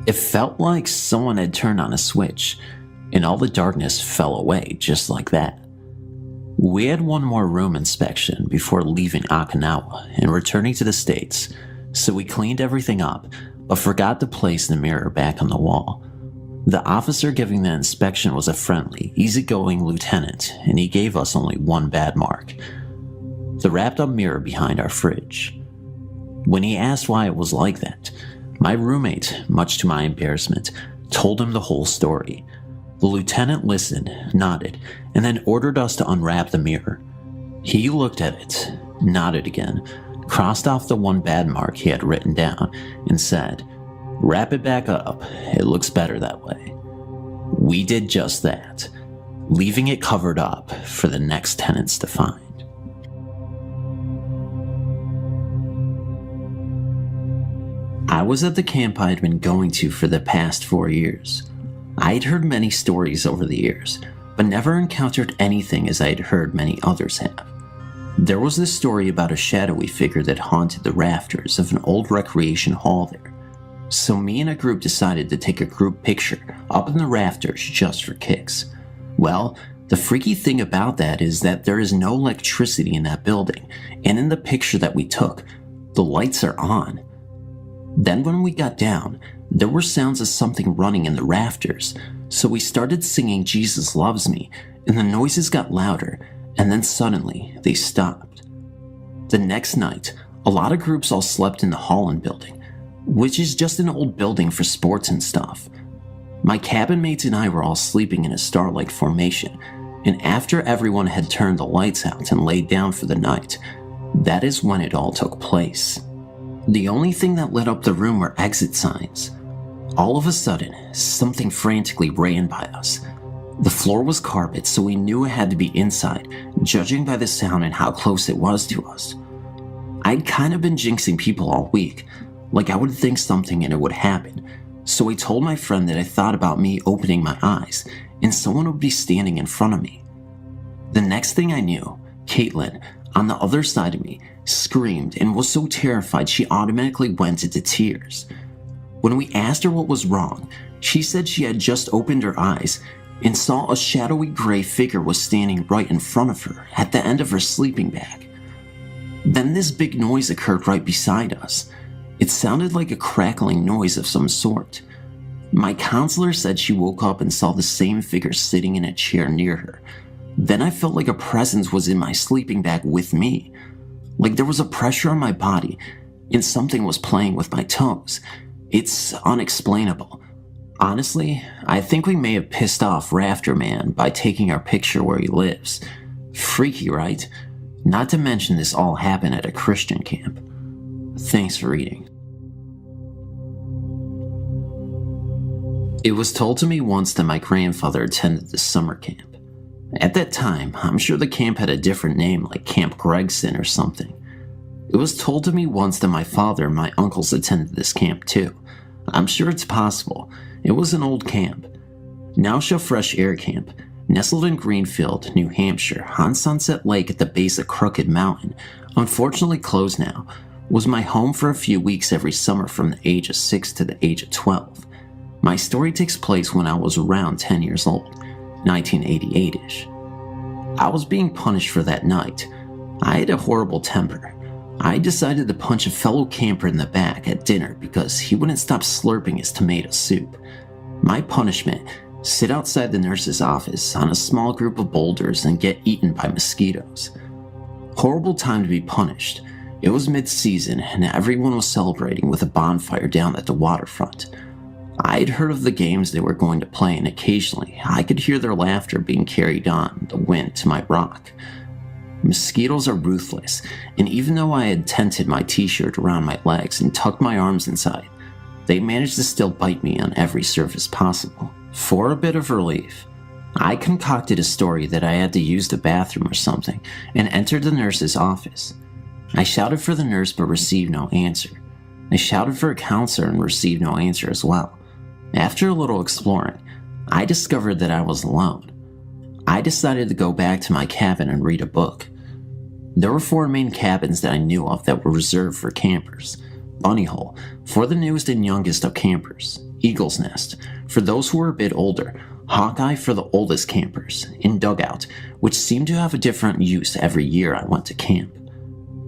It felt like someone had turned on a switch, and all the darkness fell away just like that. We had one more room inspection before leaving Okinawa and returning to the States, so we cleaned everything up, but forgot to place the mirror back on the wall. The officer giving the inspection was a friendly, easygoing lieutenant, and he gave us only one bad mark: the wrapped up mirror behind our fridge. When he asked why it was like that, my roommate, much to my embarrassment, told him the whole story. The lieutenant listened, nodded, and then ordered us to unwrap the mirror. He looked at it, nodded again, crossed off the one bad mark he had written down, and said, "Wrap it back up, it looks better that way." We did just that, leaving it covered up for the next tenants to find. I was at the camp I had been going to for the past 4 years. I had heard many stories over the years, but never encountered anything as I had heard many others have. There was this story about a shadowy figure that haunted the rafters of an old recreation hall there. So me and a group decided to take a group picture up in the rafters just for kicks. Well, the freaky thing about that is that there is no electricity in that building, and in the picture that we took, the lights are on. Then when we got down, there were sounds of something running in the rafters, so we started singing "Jesus Loves Me," and the noises got louder, and then suddenly they stopped. The next night, a lot of groups all slept in the Holland building, which is just an old building for sports and stuff. My cabin mates and I were all sleeping in a star-like formation, and after everyone had turned the lights out and laid down for the night, that is when it all took place. The only thing that lit up the room were exit signs. All of a sudden, something frantically ran by us. The floor was carpet, so we knew it had to be inside, judging by the sound and how close it was to us. I'd kind of been jinxing people all week, like I would think something and it would happen, so I told my friend that I thought about me opening my eyes and someone would be standing in front of me. The next thing I knew, Caitlin, on the other side of me, screamed and was so terrified she automatically went into tears. When we asked her what was wrong, she said she had just opened her eyes and saw a shadowy gray figure was standing right in front of her at the end of her sleeping bag. Then this big noise occurred right beside us. It sounded like a crackling noise of some sort. My counselor said she woke up and saw the same figure sitting in a chair near her. Then I felt like a presence was in my sleeping bag with me. Like there was a pressure on my body, and something was playing with my toes. It's unexplainable. Honestly, I think we may have pissed off Rafter Man by taking our picture where he lives. Freaky, right? Not to mention this all happened at a Christian camp. Thanks for reading. It was told to me once that my grandfather attended this summer camp. At that time, I'm sure the camp had a different name like Camp Gregson or something. It was told to me once that my father and my uncles attended this camp too. I'm sure it's possible. It was an old camp. Nausea Fresh Air Camp, nestled in Greenfield, New Hampshire, on Sunset Lake at the base of Crooked Mountain, unfortunately closed now, was my home for a few weeks every summer from the age of 6 to the age of 12. My story takes place when I was around 10 years old, 1988-ish. I was being punished for that night. I had a horrible temper. I decided to punch a fellow camper in the back at dinner because he wouldn't stop slurping his tomato soup. My punishment: sit outside the nurse's office on a small group of boulders and get eaten by mosquitoes. Horrible time to be punished. It was mid-season and everyone was celebrating with a bonfire down at the waterfront. I had heard of the games they were going to play, and occasionally I could hear their laughter being carried on the wind to my rock. Mosquitoes are ruthless, and even though I had tented my t-shirt around my legs and tucked my arms inside, they managed to still bite me on every surface possible. For a bit of relief, I concocted a story that I had to use the bathroom or something and entered the nurse's office. I shouted for the nurse but received no answer. I shouted for a counselor and received no answer as well. After a little exploring, I discovered that I was alone. I decided to go back to my cabin and read a book. There were 4 main cabins that I knew of that were reserved for campers. Bunny Hole, for the newest and youngest of campers. Eagle's Nest, for those who were a bit older. Hawkeye, for the oldest campers. And Dugout, which seemed to have a different use every year I went to camp.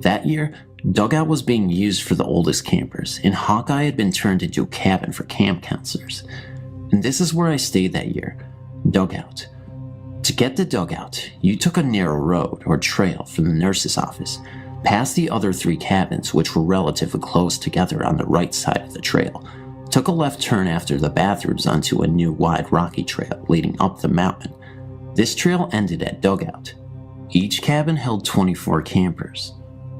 That year, Dugout was being used for the oldest campers, and Hawkeye had been turned into a cabin for camp counselors. And this is where I stayed that year, Dugout. To get to Dugout, you took a narrow road or trail from the nurse's office, past the other 3 cabins, which were relatively close together on the right side of the trail, took a left turn after the bathrooms onto a new wide rocky trail leading up the mountain. This trail ended at Dugout. Each cabin held 24 campers.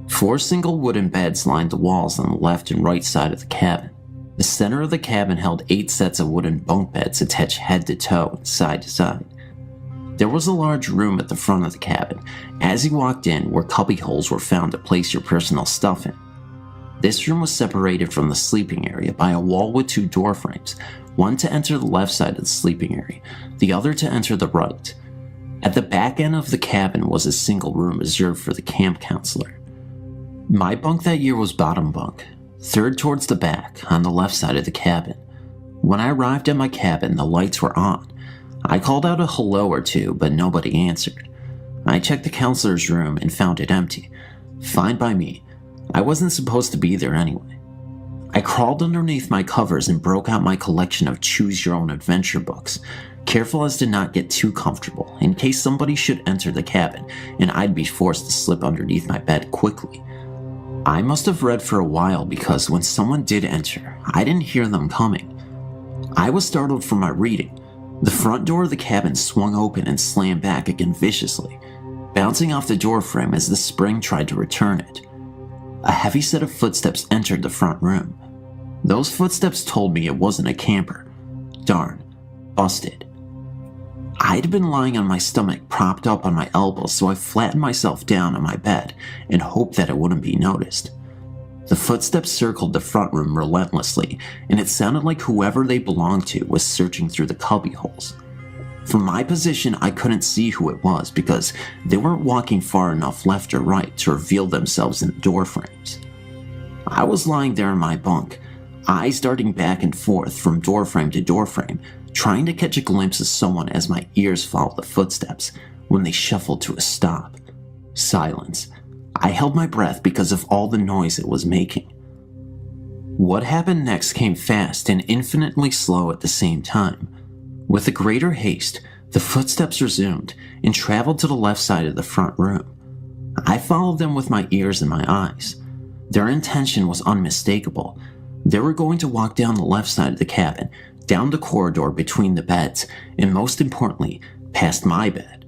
4 single wooden beds lined the walls on the left and right side of the cabin. The center of the cabin held 8 sets of wooden bunk beds attached head to toe and side to side. There was a large room at the front of the cabin, as you walked in, where cubby holes were found to place your personal stuff in. This room was separated from the sleeping area by a wall with 2 door frames, one to enter the left side of the sleeping area, the other to enter the right. At the back end of the cabin was a single room reserved for the camp counselor. My bunk that year was bottom bunk, third towards the back, on the left side of the cabin. When I arrived at my cabin, the lights were on. I called out a hello or two, but nobody answered. I checked the counselor's room and found it empty. Fine by me. I wasn't supposed to be there anyway. I crawled underneath my covers and broke out my collection of choose-your-own-adventure books, careful as to not get too comfortable, in case somebody should enter the cabin and I'd be forced to slip underneath my bed quickly. I must have read for a while because when someone did enter, I didn't hear them coming. I was startled from my reading. The front door of the cabin swung open and slammed back again viciously, bouncing off the door frame as the spring tried to return it. A heavy set of footsteps entered the front room. Those footsteps told me it wasn't a camper. Darn. Busted. I'd been lying on my stomach propped up on my elbows, so I flattened myself down on my bed and hoped that it wouldn't be noticed. The footsteps circled the front room relentlessly, and it sounded like whoever they belonged to was searching through the cubby holes. From my position, I couldn't see who it was because they weren't walking far enough left or right to reveal themselves in the door frames. I was lying there in my bunk, eyes darting back and forth from doorframe to doorframe, trying to catch a glimpse of someone as my ears followed the footsteps when they shuffled to a stop. Silence. I held my breath because of all the noise it was making. What happened next came fast and infinitely slow at the same time. With a greater haste, the footsteps resumed and traveled to the left side of the front room. I followed them with my ears and my eyes. Their intention was unmistakable. They were going to walk down the left side of the cabin, down the corridor between the beds, and most importantly, past my bed.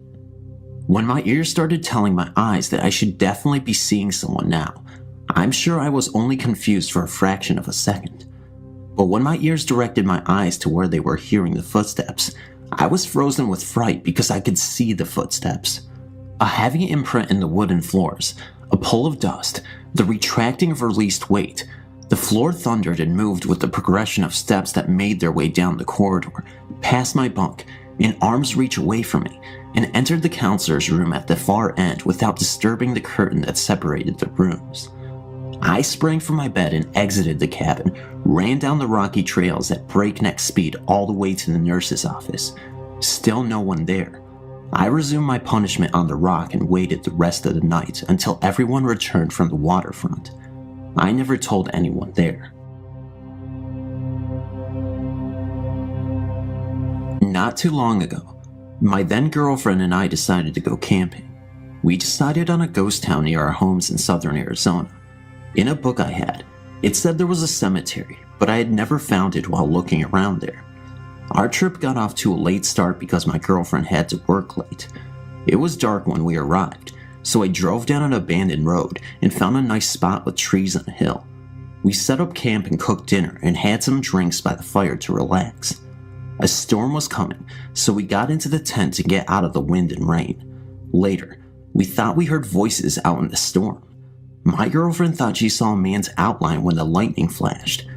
When my ears started telling my eyes that I should definitely be seeing someone now, I'm sure I was only confused for a fraction of a second. But when my ears directed my eyes to where they were hearing the footsteps, I was frozen with fright because I could see the footsteps. A heavy imprint in the wooden floors, a pull of dust, the retracting of released weight. The floor thundered and moved with the progression of steps that made their way down the corridor, past my bunk, an arm's reach away from me, and entered the counselor's room at the far end without disturbing the curtain that separated the rooms. I sprang from my bed and exited the cabin, ran down the rocky trails at breakneck speed all the way to the nurse's office. Still no one there. I resumed my punishment on the rock and waited the rest of the night until everyone returned from the waterfront. I never told anyone there. Not too long ago, my then girlfriend and I decided to go camping. We decided on a ghost town near our homes in southern Arizona. In a book I had, it said there was a cemetery, but I had never found it while looking around there. Our trip got off to a late start because my girlfriend had to work late. It was dark when we arrived, so I drove down an abandoned road and found a nice spot with trees on a hill. We set up camp and cooked dinner and had some drinks by the fire to relax. A storm was coming, so we got into the tent to get out of the wind and rain. Later, we thought we heard voices out in the storm. My girlfriend thought she saw a man's outline when the lightning flashed.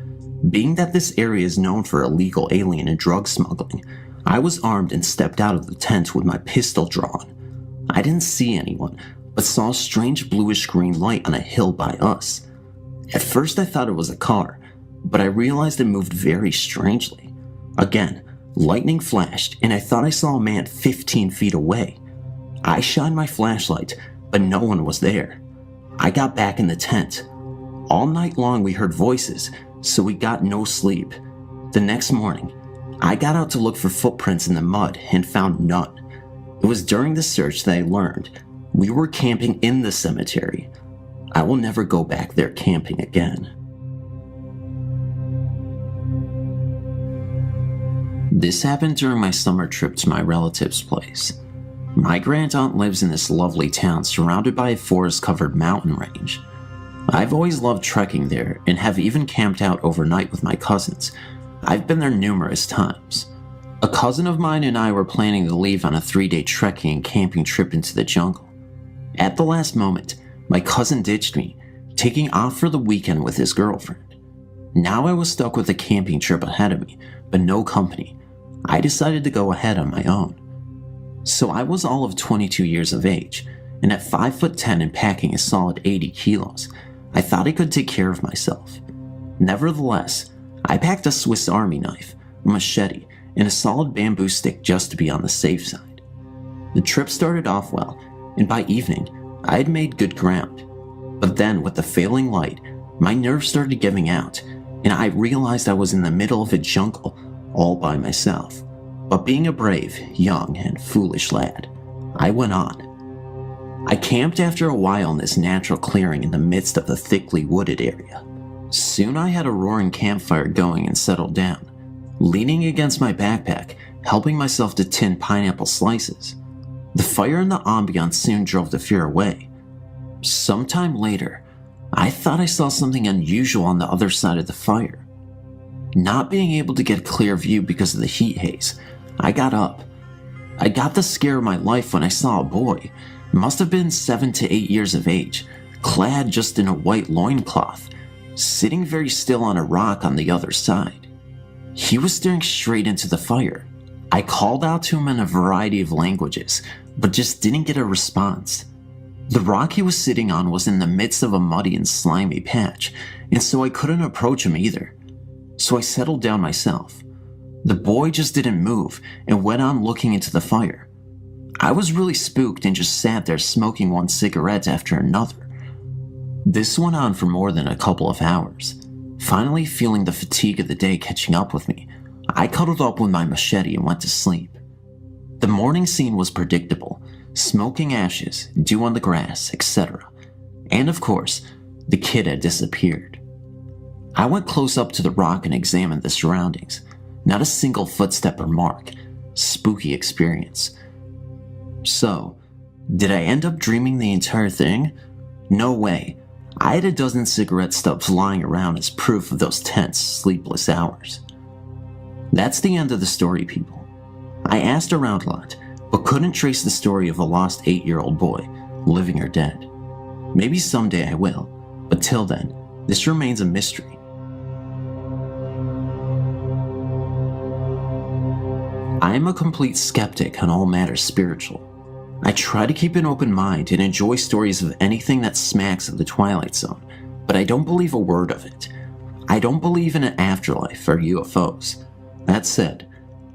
Being that this area is known for illegal alien and drug smuggling, I was armed and stepped out of the tent with my pistol drawn. I didn't see anyone, but saw a strange bluish-green light on a hill by us. At first I thought it was a car, but I realized it moved very strangely. Again, lightning flashed and I thought I saw a man 15 feet away. I shined my flashlight, but no one was there. I got back in the tent. All night long we heard voices, so we got no sleep. The next morning, I got out to look for footprints in the mud and found none. It was during the search that I learned we were camping in the cemetery. I will never go back there camping again. This happened during my summer trip to my relative's place. My grandaunt lives in this lovely town surrounded by a forest-covered mountain range. I've always loved trekking there and have even camped out overnight with my cousins. I've been there numerous times. A cousin of mine and I were planning to leave on a 3-day trekking and camping trip into the jungle. At the last moment, my cousin ditched me, taking off for the weekend with his girlfriend. Now I was stuck with a camping trip ahead of me, but no company. I decided to go ahead on my own. So I was all of 22 years of age, and at 5'10" and packing a solid 80 kilos, I thought I could take care of myself. Nevertheless, I packed a Swiss Army knife, a machete, and a solid bamboo stick just to be on the safe side. The trip started off well, and by evening, I had made good ground. But then, with the failing light, my nerves started giving out, and I realized I was in the middle of a jungle, all by myself. But being a brave, young, and foolish lad, I went on. I camped after a while in this natural clearing in the midst of the thickly wooded area. Soon I had a roaring campfire going and settled down, leaning against my backpack, helping myself to tinned pineapple slices. The fire and the ambiance soon drove the fear away. Sometime later, I thought I saw something unusual on the other side of the fire. Not being able to get a clear view because of the heat haze, I got up. I got the scare of my life when I saw a boy, must have been 7 to 8 years of age, clad just in a white loincloth, sitting very still on a rock on the other side. He was staring straight into the fire. I called out to him in a variety of languages, but just didn't get a response. The rock he was sitting on was in the midst of a muddy and slimy patch, and so I couldn't approach him either. So I settled down myself. The boy just didn't move and went on looking into the fire. I was really spooked and just sat there smoking one cigarette after another. This went on for more than a couple of hours. Finally, feeling the fatigue of the day catching up with me, I cuddled up with my machete and went to sleep. The morning scene was predictable: smoking ashes, dew on the grass, etc. And of course, The kid had disappeared. I went close up to the rock and examined the surroundings. Not a single footstep or mark. Spooky experience. So, did I end up dreaming the entire thing? No way. I had a dozen cigarette stubs lying around as proof of those tense, sleepless hours. That's the end of the story, people. I asked around a lot, but couldn't trace the story of a lost 8-year-old boy, living or dead. Maybe someday I will, but till then, this remains a mystery. I am a complete skeptic on all matters spiritual. I try to keep an open mind and enjoy stories of anything that smacks of the Twilight Zone, but I don't believe a word of it. I don't believe in an afterlife or UFOs. That said,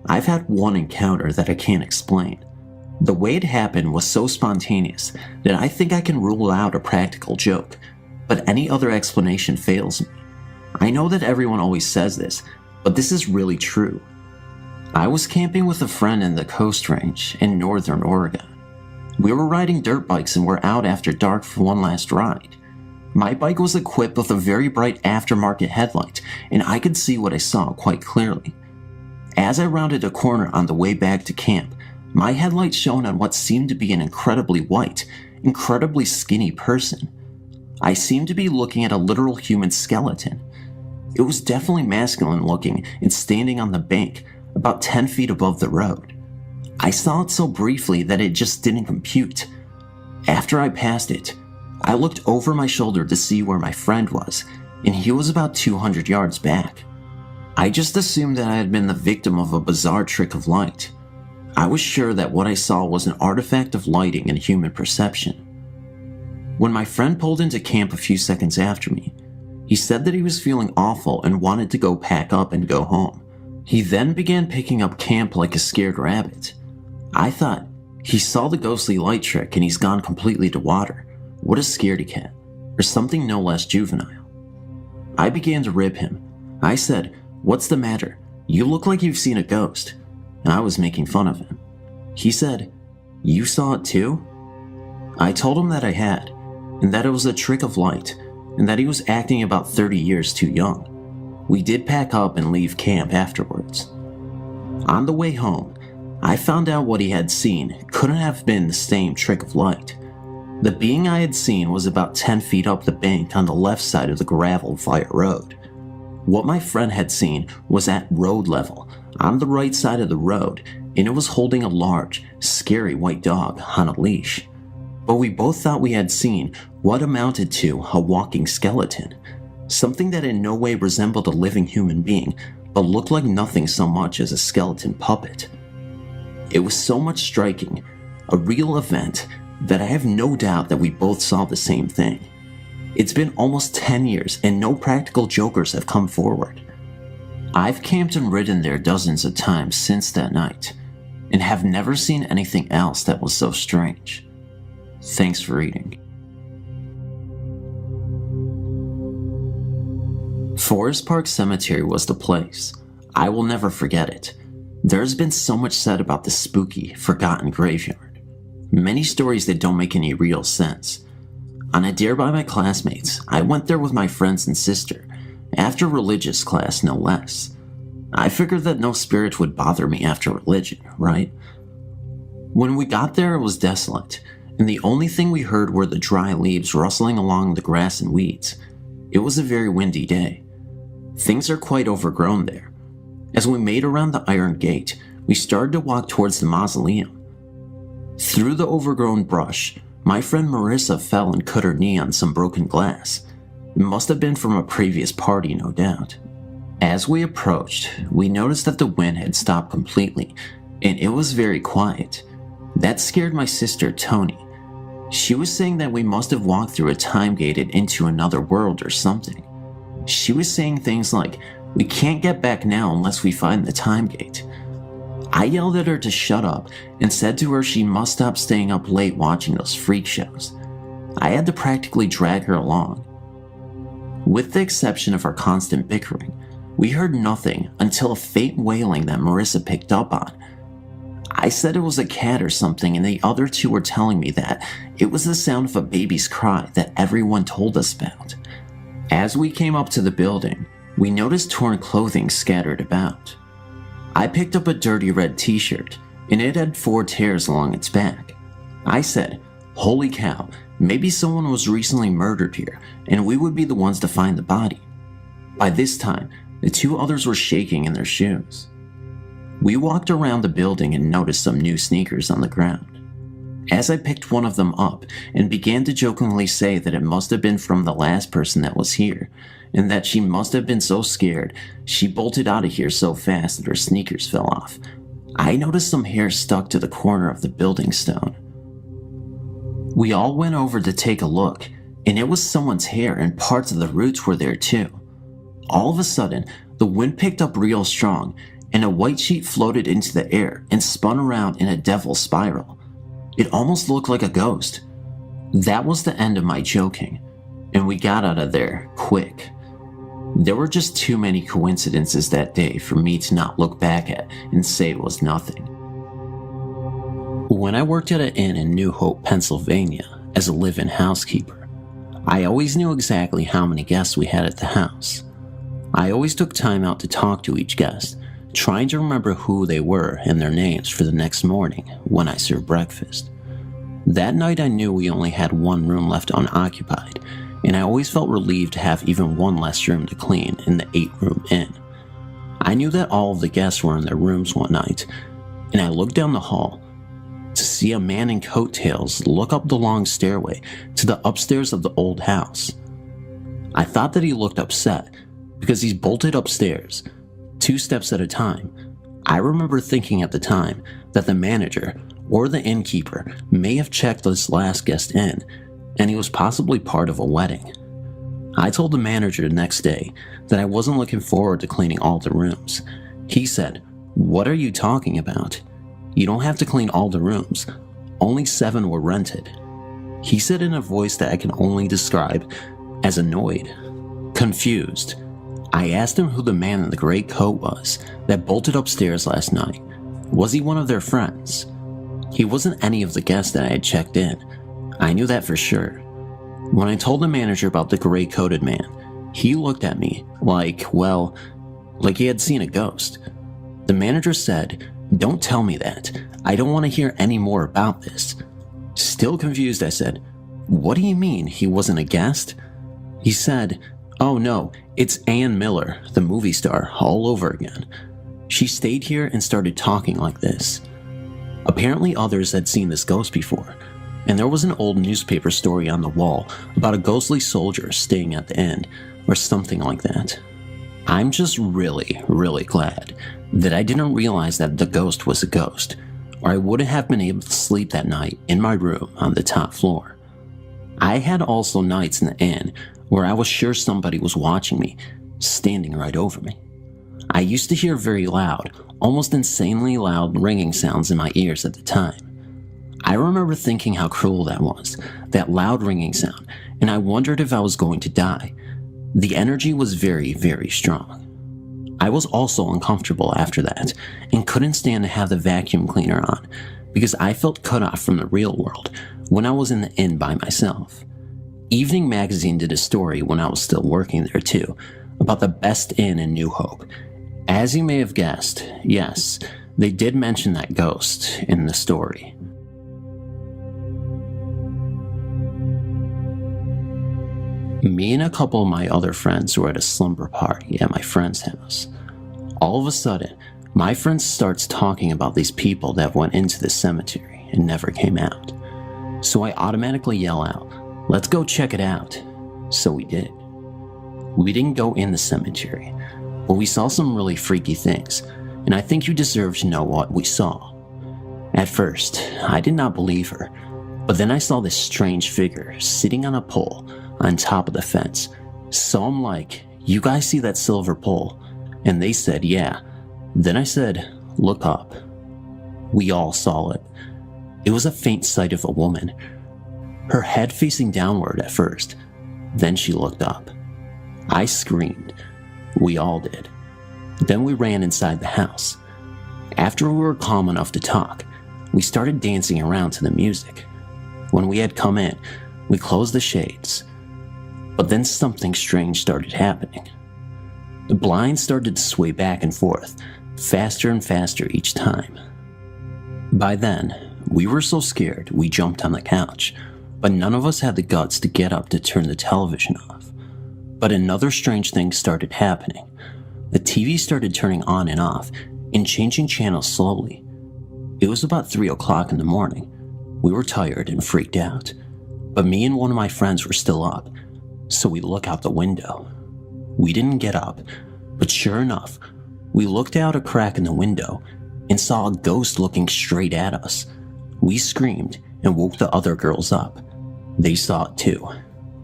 I've had one encounter that I can't explain. The way it happened was so spontaneous that I think I can rule out a practical joke, but any other explanation fails me. I know that everyone always says this, but this is really true. I was camping with a friend in the Coast Range in northern Oregon. We were riding dirt bikes and were out after dark for one last ride. My bike was equipped with a very bright aftermarket headlight, and I could see what I saw quite clearly. As I rounded a corner on the way back to camp, my headlight shone on what seemed to be an incredibly white, incredibly skinny person. I seemed to be looking at a literal human skeleton. It was definitely masculine looking and standing on the bank, about 10 feet above the road. I saw it so briefly that it just didn't compute. After I passed it, I looked over my shoulder to see where my friend was, and he was about 200 yards back. I just assumed that I had been the victim of a bizarre trick of light. I was sure that what I saw was an artifact of lighting and human perception. When my friend pulled into camp a few seconds after me, he said that he was feeling awful and wanted to go pack up and go home. He then began picking up camp like a scared rabbit. I thought, he saw the ghostly light trick and he's gone completely to water. What a scaredy cat, or something no less juvenile. I began to rib him. I said, "What's the matter? You look like you've seen a ghost." And I was making fun of him. He said, "You saw it too?" I told him that I had, and that it was a trick of light, and that he was acting about 30 years too young. We did pack up and leave camp afterwards. On the way home, I found out what he had seen couldn't have been the same trick of light. The being I had seen was about 10 feet up the bank on the left side of the gravel fire road. What my friend had seen was at road level, on the right side of the road, and it was holding a large, scary white dog on a leash. But we both thought we had seen what amounted to a walking skeleton, something that in no way resembled a living human being, but looked like nothing so much as a skeleton puppet. It was so much striking, a real event, that I have no doubt that we both saw the same thing. It's been almost 10 years and no practical jokers have come forward. I've camped and ridden there dozens of times since that night, and have never seen anything else that was so strange. Thanks for reading. Forest Park Cemetery was the place. I will never forget it. There's been so much said about this spooky, forgotten graveyard. Many stories that don't make any real sense. On a dare by my classmates, I went there with my friends and sister, after religious class no less. I figured that no spirit would bother me after religion, right? When we got there, it was desolate, and the only thing we heard were the dry leaves rustling along the grass and weeds. It was a very windy day. Things are quite overgrown there. As we made around the iron gate, we started to walk towards the mausoleum. Through the overgrown brush, my friend Marissa fell and cut her knee on some broken glass. It must have been from a previous party, no doubt. As we approached, we noticed that the wind had stopped completely, and it was very quiet. That scared my sister, Tony. She was saying that we must have walked through a time gate and into another world or something. She was saying things like, "We can't get back now unless we find the time gate." I yelled at her to shut up and said to her she must stop staying up late watching those freak shows. I had to practically drag her along. With the exception of our constant bickering, we heard nothing until a faint wailing that Marissa picked up on. I said it was a cat or something, and the other two were telling me that it was the sound of a baby's cry that everyone told us about. As we came up to the building, we noticed torn clothing scattered about. I picked up a dirty red t-shirt, and it had 4 tears along its back. I said, "Holy cow, maybe someone was recently murdered here, and we would be the ones to find the body." By this time, the 2 others were shaking in their shoes. We walked around the building and noticed some new sneakers on the ground. As I picked one of them up and began to jokingly say that it must have been from the last person that was here, and that she must have been so scared she bolted out of here so fast that her sneakers fell off, I noticed some hair stuck to the corner of the building stone. We all went over to take a look, and it was someone's hair, and parts of the roots were there too. All of a sudden, the wind picked up real strong, and a white sheet floated into the air and spun around in a devil spiral. It almost looked like a ghost. That was the end of my joking, and we got out of there quick. There were just too many coincidences that day for me to not look back at and say it was nothing. When I worked at an inn in New Hope, Pennsylvania, as a live-in housekeeper, I always knew exactly how many guests we had at the house. I always took time out to talk to each guest, trying to remember who they were and their names for the next morning when I served breakfast. That night I knew we only had 1 room left unoccupied, and I always felt relieved to have even 1 less room to clean in the 8-room inn. I knew that all of the guests were in their rooms one night, and I looked down the hall to see a man in coattails look up the long stairway to the upstairs of the old house. I thought that he looked upset because he's bolted upstairs 2 steps at a time. I remember thinking at the time that the manager or the innkeeper may have checked this last guest in, and he was possibly part of a wedding. I told the manager the next day that I wasn't looking forward to cleaning all the rooms. He said, "What are you talking about? You don't have to clean all the rooms. Only 7 were rented." He said in a voice that I can only describe as annoyed, confused. I asked him who the man in the gray coat was that bolted upstairs last night. Was he one of their friends? He wasn't any of the guests that I had checked in. I knew that for sure. When I told the manager about the gray-coated man, he looked at me like he had seen a ghost. The manager said, "Don't tell me that. I don't want to hear any more about this." Still confused, I said, "What do you mean he wasn't a guest?" He said, "Oh no, it's Ann Miller, the movie star, all over again. She stayed here and started talking like this." Apparently others had seen this ghost before, and there was an old newspaper story on the wall about a ghostly soldier staying at the inn, or something like that. I'm just really, really glad that I didn't realize that the ghost was a ghost, or I wouldn't have been able to sleep that night in my room on the top floor. I had also nights in the inn where I was sure somebody was watching me, standing right over me. I used to hear very loud, almost insanely loud ringing sounds in my ears at the time. I remember thinking how cruel that was, that loud ringing sound, and I wondered if I was going to die. The energy was very, very strong. I was also uncomfortable after that, and couldn't stand to have the vacuum cleaner on, because I felt cut off from the real world when I was in the inn by myself. Evening Magazine did a story when I was still working there too, about the best inn in New Hope. As you may have guessed, yes, they did mention that ghost in the story. Me and a couple of my other friends were at a slumber party at my friend's house. All of a sudden, my friend starts talking about these people that went into the cemetery and never came out. So I automatically yell out, "Let's go check it out." So we did. We didn't go in the cemetery, but we saw some really freaky things, and I think you deserve to know what we saw. At first, I did not believe her, but then I saw this strange figure sitting on a pole on top of the fence. So I'm like, "You guys see that silver pole?" And they said, "Yeah." Then I said, "Look up." We all saw it. It was a faint sight of a woman, her head facing downward at first. Then she looked up. I screamed. We all did. Then we ran inside the house. After we were calm enough to talk, we started dancing around to the music. When we had come in, we closed the shades. But then something strange started happening. The blinds started to sway back and forth, faster and faster each time. By then, we were so scared we jumped on the couch, but none of us had the guts to get up to turn the television off. But another strange thing started happening. The TV started turning on and off and changing channels slowly. It was about 3 o'clock in the morning. We were tired and freaked out, but me and one of my friends were still up, so we look out the window. We didn't get up, but sure enough, we looked out a crack in the window and saw a ghost looking straight at us. We screamed and woke the other girls up. They saw it too.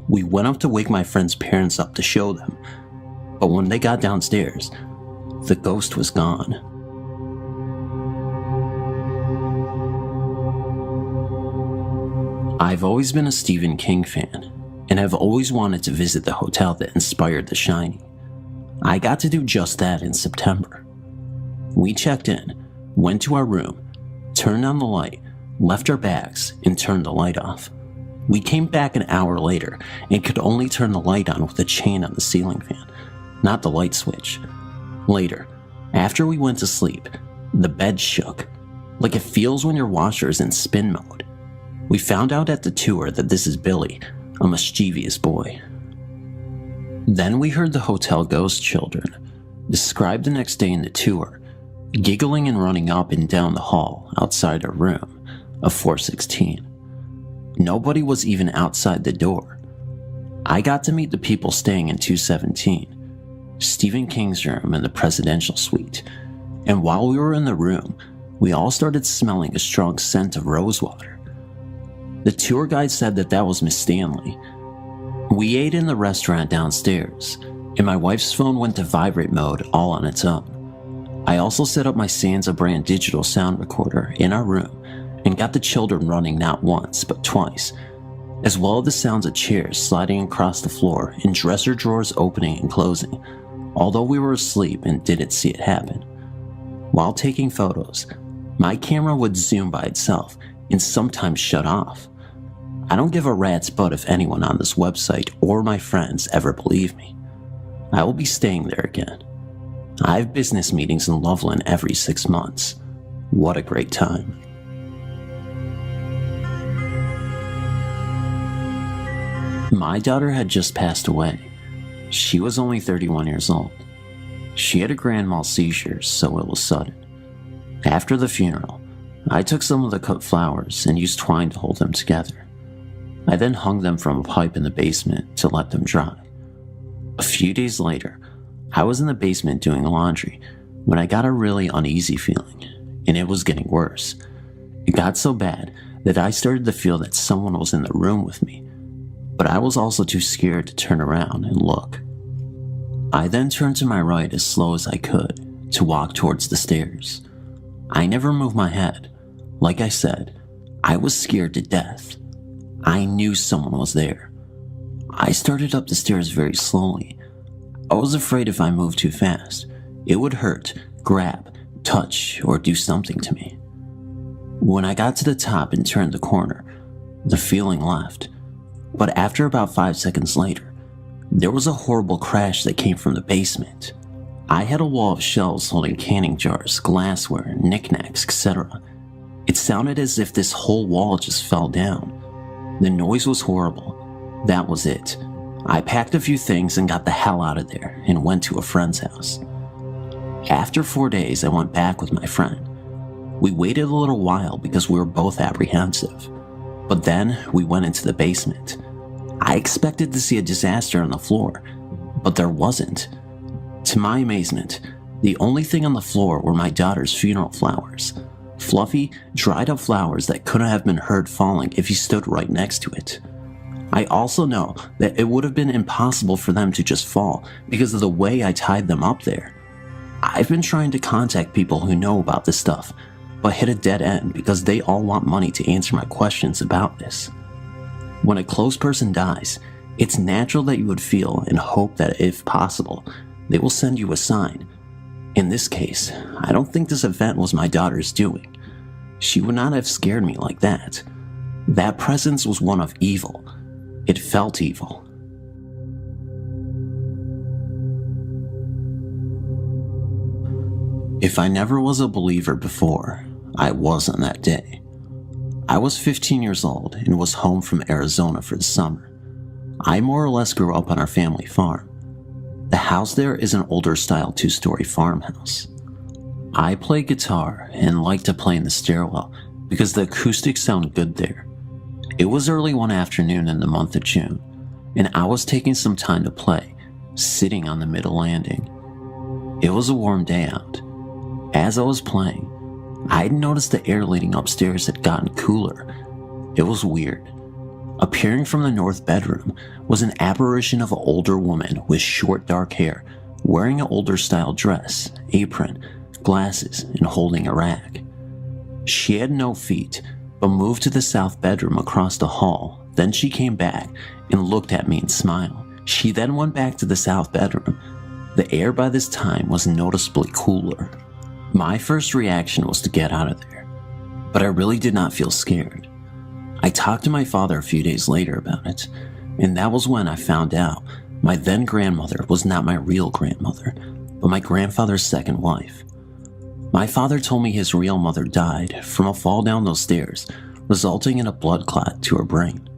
We went up to wake my friend's parents up to show them, but when they got downstairs, the ghost was gone. I've always been a Stephen King fan, and have always wanted to visit the hotel that inspired The Shining. I got to do just that in September. We checked in, went to our room, turned on the light, left our bags, and turned the light off. We came back an hour later and could only turn the light on with a chain on the ceiling fan, not the light switch. Later, after we went to sleep, the bed shook, like it feels when your washer is in spin mode. We found out at the tour that this is Billy, a mischievous boy. Then we heard the hotel ghost children described the next day in the tour, giggling and running up and down the hall outside our room of 416. Nobody was even outside the door. I got to meet the people staying in 217, Stephen King's room in the presidential suite, and while we were in the room, we all started smelling a strong scent of rosewater. The tour guide said that was Miss Stanley. We ate in the restaurant downstairs, and my wife's phone went to vibrate mode all on its own. I also set up my Sansa brand digital sound recorder in our room and got the children running not once but twice, as well as the sounds of chairs sliding across the floor and dresser drawers opening and closing, although we were asleep and didn't see it happen. While taking photos, my camera would zoom by itself and sometimes shut off. I don't give a rat's butt if anyone on this website or my friends ever believe me. I will be staying there again. I have business meetings in Loveland every 6 months. What a great time. My daughter had just passed away. She was only 31 years old. She had a grand mal seizure, so it was sudden. After the funeral, I took some of the cut flowers and used twine to hold them together. I then hung them from a pipe in the basement to let them dry. A few days later, I was in the basement doing laundry when I got a really uneasy feeling, and it was getting worse. It got so bad that I started to feel that someone was in the room with me, but I was also too scared to turn around and look. I then turned to my right as slow as I could to walk towards the stairs. I never moved my head. Like I said, I was scared to death. I knew someone was there. I started up the stairs very slowly. I was afraid if I moved too fast, it would hurt, grab, touch, or do something to me. When I got to the top and turned the corner, the feeling left. But after about 5 seconds later, there was a horrible crash that came from the basement. I had a wall of shelves holding canning jars, glassware, knickknacks, etc. It sounded as if this whole wall just fell down. The noise was horrible. That was it. I packed a few things and got the hell out of there and went to a friend's house. After 4 days, I went back with my friend. We waited a little while because we were both apprehensive. But then we went into the basement. I expected to see a disaster on the floor, but there wasn't. To my amazement, the only thing on the floor were my daughter's funeral flowers. Fluffy, dried up flowers that couldn't have been heard falling if you stood right next to it. I also know that it would have been impossible for them to just fall because of the way I tied them up there. I've been trying to contact people who know about this stuff, but hit a dead end because they all want money to answer my questions about this. When a close person dies, it's natural that you would feel and hope that if possible, they will send you a sign. In this case, I don't think this event was my daughter's doing. She would not have scared me like that. That presence was one of evil. It felt evil. If I never was a believer before, I wasn't that day. I was 15 years old and was home from Arizona for the summer. I more or less grew up on our family farm. The house there is an older style 2-story farmhouse. I play guitar and like to play in the stairwell because the acoustics sound good there. It was early one afternoon in the month of June, and I was taking some time to play, sitting on the middle landing. It was a warm day out. As I was playing, I had noticed the air leading upstairs had gotten cooler. It was weird. Appearing from the north bedroom was an apparition of an older woman with short dark hair, wearing an older style dress, apron, glasses, and holding a rag. She had no feet, but moved to the south bedroom across the hall. Then she came back and looked at me and smiled. She then went back to the south bedroom. The air by this time was noticeably cooler. My first reaction was to get out of there, but I really did not feel scared. I talked to my father a few days later about it, and that was when I found out my then grandmother was not my real grandmother, but my grandfather's second wife. My father told me his real mother died from a fall down those stairs, resulting in a blood clot to her brain.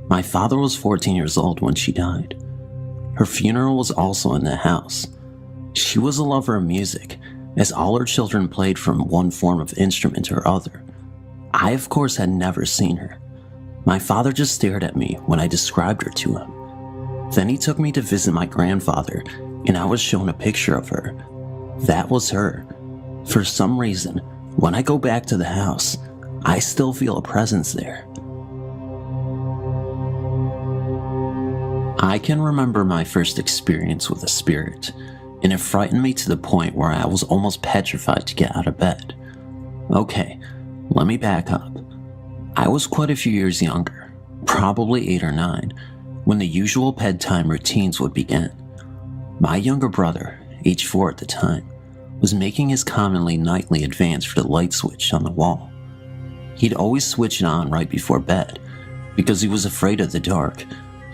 My father was 14 years old when she died. Her funeral was also in the house. She was a lover of music, as all her children played from one form of instrument or other. I, of course, had never seen her. My father just stared at me when I described her to him. Then he took me to visit my grandfather, and I was shown a picture of her. That was her. For some reason, when I go back to the house, I still feel a presence there. I can remember my first experience with a spirit, and it frightened me to the point where I was almost petrified to get out of bed. Okay, let me back up. I was quite a few years younger, probably 8 or 9, when the usual bedtime routines would begin. My younger brother, age 4 at the time, was making his commonly nightly advance for the light switch on the wall. He'd always switch it on right before bed, because he was afraid of the dark,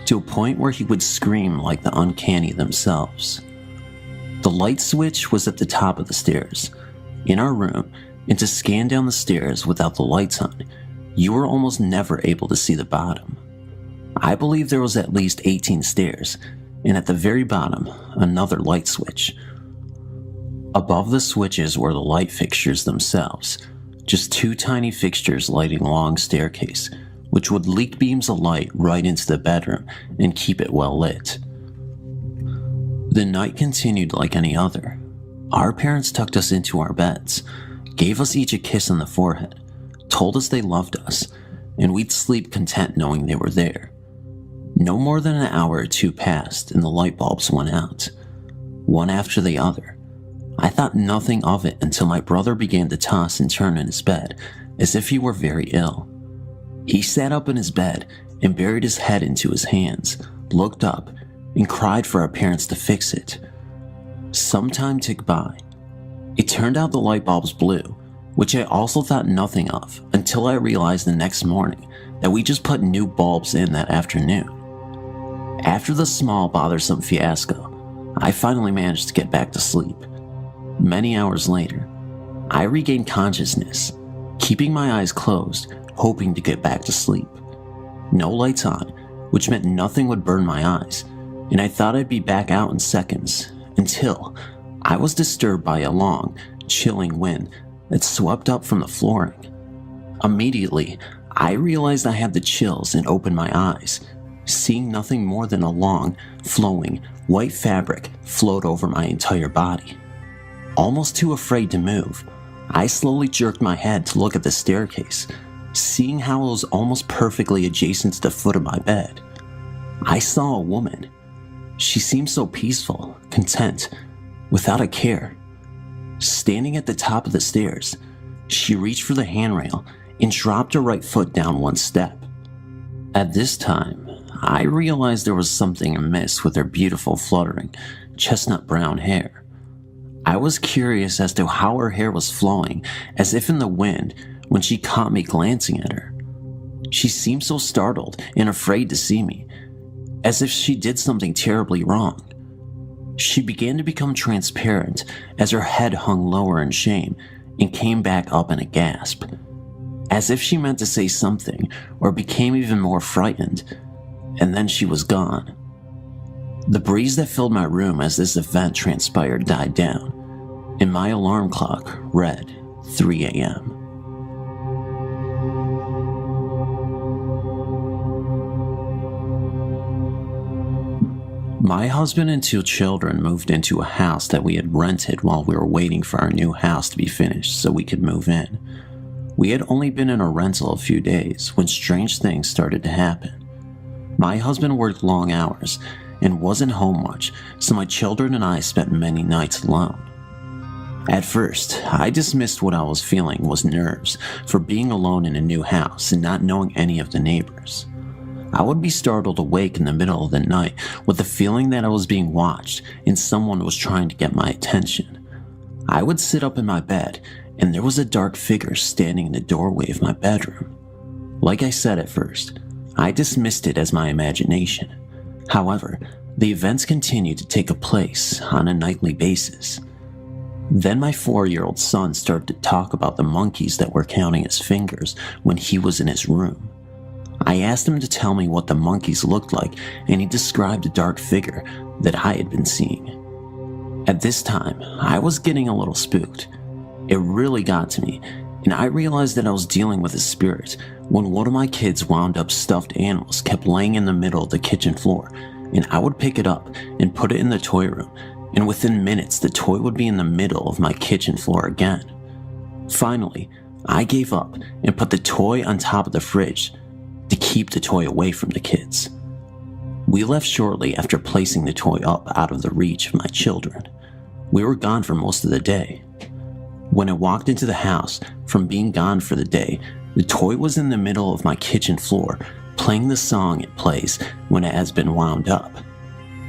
to a point where he would scream like the uncanny themselves. The light switch was at the top of the stairs, in our room, and to scan down the stairs without the lights on, you were almost never able to see the bottom. I believe there was at least 18 stairs, and at the very bottom, another light switch. Above the switches were the light fixtures themselves, just 2 tiny fixtures lighting a long staircase, which would leak beams of light right into the bedroom and keep it well lit. The night continued like any other. Our parents tucked us into our beds, gave us each a kiss on the forehead, told us they loved us, and we'd sleep content knowing they were there. No more than an hour or 2 passed and the light bulbs went out, one after the other. I thought nothing of it until my brother began to toss and turn in his bed as if he were very ill. He sat up in his bed and buried his head into his hands, looked up, and cried for our parents to fix it. Some time ticked by. It turned out the light bulbs blew, which I also thought nothing of until I realized the next morning that we just put new bulbs in that afternoon. After the small, bothersome fiasco, I finally managed to get back to sleep. Many hours later, I regained consciousness, keeping my eyes closed, hoping to get back to sleep. No lights on, which meant nothing would burn my eyes, and I thought I'd be back out in seconds, until I was disturbed by a long, chilling wind that swept up from the flooring. Immediately, I realized I had the chills and opened my eyes, seeing nothing more than a long, flowing, white fabric float over my entire body. Almost too afraid to move, I slowly jerked my head to look at the staircase, seeing how it was almost perfectly adjacent to the foot of my bed. I saw a woman. She seemed so peaceful, content, without a care. Standing at the top of the stairs, she reached for the handrail and dropped her right foot down one step. At this time, I realized there was something amiss with her beautiful, fluttering, chestnut brown hair. I was curious as to how her hair was flowing, as if in the wind, when she caught me glancing at her. She seemed so startled and afraid to see me, as if she did something terribly wrong. She began to become transparent as her head hung lower in shame and came back up in a gasp, as if she meant to say something or became even more frightened, and then she was gone. The breeze that filled my room as this event transpired died down, and my alarm clock read 3 a.m. My husband and 2 children moved into a house that we had rented while we were waiting for our new house to be finished so we could move in. We had only been in a rental a few days when strange things started to happen. My husband worked long hours and wasn't home much, so my children and I spent many nights alone. At first, I dismissed what I was feeling was nerves for being alone in a new house and not knowing any of the neighbors. I would be startled awake in the middle of the night with the feeling that I was being watched and someone was trying to get my attention. I would sit up in my bed and there was a dark figure standing in the doorway of my bedroom. Like I said at first, I dismissed it as my imagination. However, the events continued to take place on a nightly basis. Then my 4-year-old son started to talk about the monkeys that were counting his fingers when he was in his room. I asked him to tell me what the monkeys looked like, and he described a dark figure that I had been seeing. At this time, I was getting a little spooked. It really got to me, and I realized that I was dealing with a spirit when one of my kids' wound up stuffed animals kept laying in the middle of the kitchen floor, and I would pick it up and put it in the toy room, and within minutes the toy would be in the middle of my kitchen floor again. Finally, I gave up and put the toy on top of the fridge to keep the toy away from the kids. We left shortly after placing the toy up out of the reach of my children. We were gone for most of the day. When I walked into the house from being gone for the day, the toy was in the middle of my kitchen floor, playing the song it plays when it has been wound up.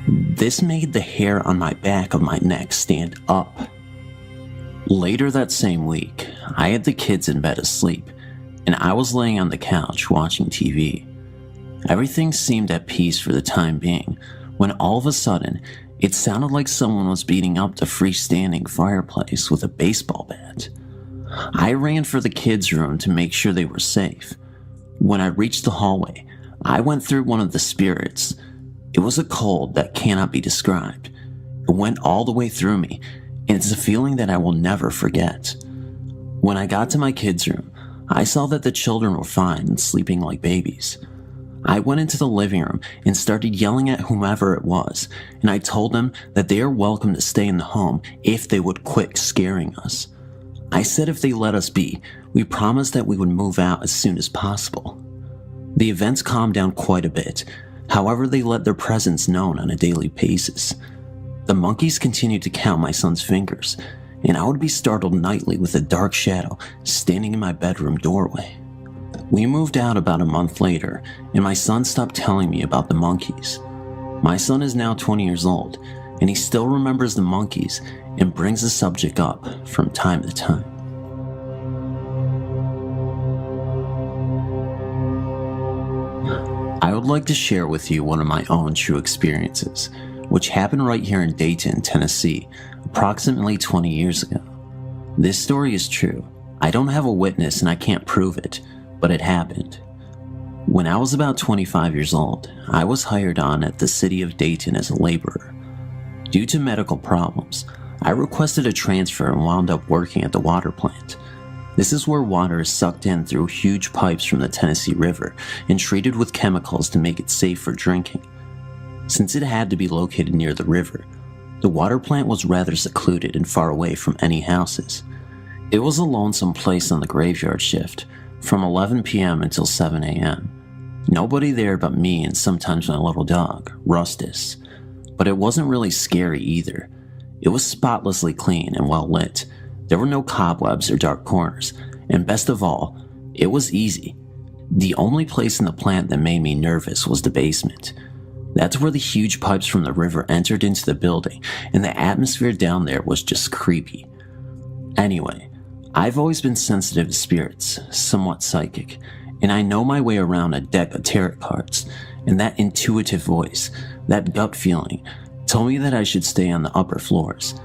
This made the hair on my back of my neck stand up. Later that same week, I had the kids in bed asleep, and I was laying on the couch watching TV. Everything seemed at peace for the time being, when all of a sudden, it sounded like someone was beating up the freestanding fireplace with a baseball bat. I ran for the kids' room to make sure they were safe. When I reached the hallway, I went through one of the spirits. It was a cold that cannot be described. It went all the way through me, and it's a feeling that I will never forget. When I got to my kids' room, I saw that the children were fine and sleeping like babies. I went into the living room and started yelling at whomever it was, and I told them that they are welcome to stay in the home if they would quit scaring us. I said if they let us be, we promised that we would move out as soon as possible. The events calmed down quite a bit. However, they let their presence known on a daily basis. The monkeys continued to count my son's fingers, and I would be startled nightly with a dark shadow standing in my bedroom doorway. We moved out about a month later, and my son stopped telling me about the monkeys. My son is now 20 years old, and he still remembers the monkeys and brings the subject up from time to time. I would like to share with you one of my own true experiences, which happened right here in Dayton, Tennessee, approximately 20 years ago. This story is true. I don't have a witness and I can't prove it, but it happened. When I was about 25 years old, I was hired on at the city of Dayton as a laborer. Due to medical problems, I requested a transfer and wound up working at the water plant. This is where water is sucked in through huge pipes from the Tennessee River and treated with chemicals to make it safe for drinking. Since it had to be located near the river, the water plant was rather secluded and far away from any houses. It was a lonesome place on the graveyard shift, from 11 p.m. until 7 a.m. Nobody there but me and sometimes my little dog, Rustus. But it wasn't really scary either. It was spotlessly clean and well lit. There were no cobwebs or dark corners, and best of all, it was easy. The only place in the plant that made me nervous was the basement. That's where the huge pipes from the river entered into the building, and the atmosphere down there was just creepy. Anyway, I've always been sensitive to spirits, somewhat psychic, and I know my way around a deck of tarot cards, and that intuitive voice, that gut feeling, told me that I should stay on the upper floors,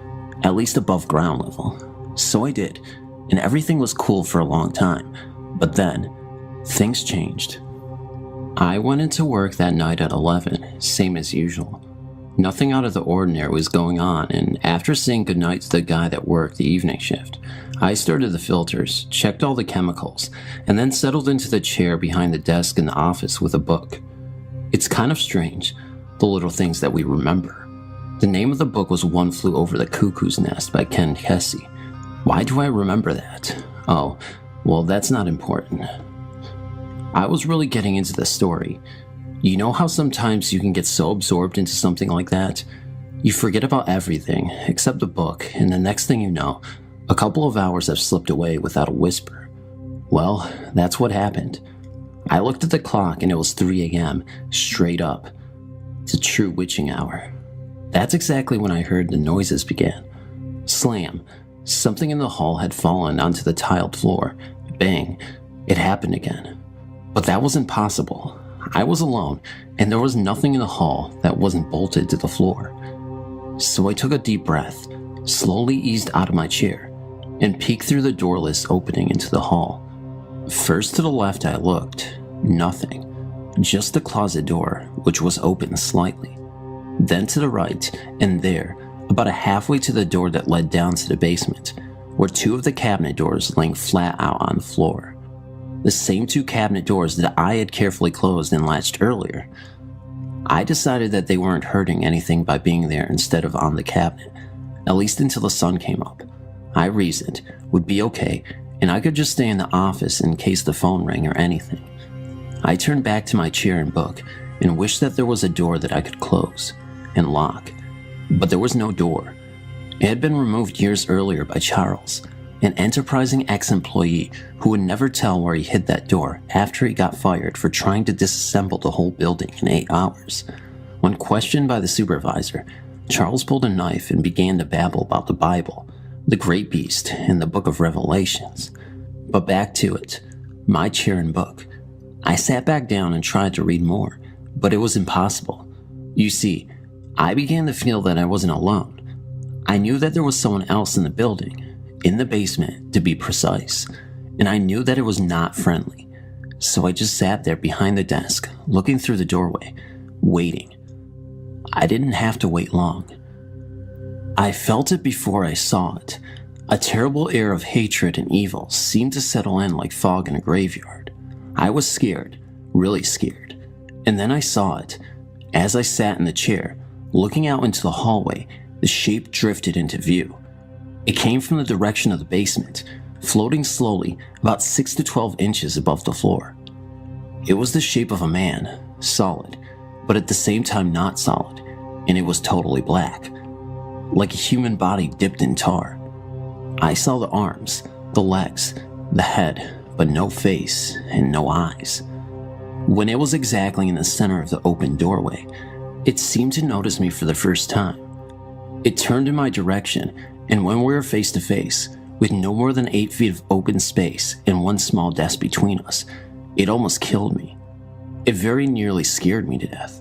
at least above ground level. So I did, and everything was cool for a long time. But then, things changed. I went into work that night at 11, same as usual. Nothing out of the ordinary was going on, and after saying goodnight to the guy that worked the evening shift, I started the filters, checked all the chemicals, and then settled into the chair behind the desk in the office with a book. It's kind of strange, the little things that we remember. The name of the book was One Flew Over the Cuckoo's Nest by Ken Kesey. Why do I remember that? Oh, well, that's not important. I was really getting into the story. You know how sometimes you can get so absorbed into something like that? You forget about everything except the book, and the next thing you know, a couple of hours have slipped away without a whisper. Well, that's what happened. I looked at the clock and it was 3 a.m., straight up. It's a true witching hour. That's exactly when I heard the noises began. Slam. Something in the hall had fallen onto the tiled floor. Bang. It happened again. But that wasn't possible. I was alone, and there was nothing in the hall that wasn't bolted to the floor. So I took a deep breath, slowly eased out of my chair, and peeked through the doorless opening into the hall. First to the left I looked. Nothing. Just the closet door, which was open slightly. Then to the right, and there, about halfway to the door that led down to the basement, were 2 of the cabinet doors laying flat out on the floor. The same 2 cabinet doors that I had carefully closed and latched earlier. I decided that they weren't hurting anything by being there instead of on the cabinet, at least until the sun came up. I reasoned would be okay, and I could just stay in the office in case the phone rang or anything. I turned back to my chair and book and wished that there was a door that I could close and lock, but there was no door. It had been removed years earlier by Charles, an enterprising ex-employee who would never tell where he hid that door after he got fired for trying to disassemble the whole building in 8 hours. When questioned by the supervisor, Charles pulled a knife and began to babble about the Bible, the Great Beast, and the Book of Revelations. But back to it, my chair and book. I sat back down and tried to read more, but it was impossible. You see, I began to feel that I wasn't alone. I knew that there was someone else in the building, in the basement to be precise, and I knew that it was not friendly. So I just sat there behind the desk, looking through the doorway, waiting. I didn't have to wait long. I felt it before I saw it. A terrible air of hatred and evil seemed to settle in like fog in a graveyard. I was scared, really scared. And then I saw it. As I sat in the chair, looking out into the hallway, the shape drifted into view. It came from the direction of the basement, floating slowly about 6 to 12 inches above the floor. It was the shape of a man, solid, but at the same time not solid, and it was totally black, like a human body dipped in tar. I saw the arms, the legs, the head, but no face and no eyes. When it was exactly in the center of the open doorway, it seemed to notice me for the first time. It turned in my direction, and when we were face to face, with no more than 8 feet of open space and one small desk between us, it almost killed me. It very nearly scared me to death.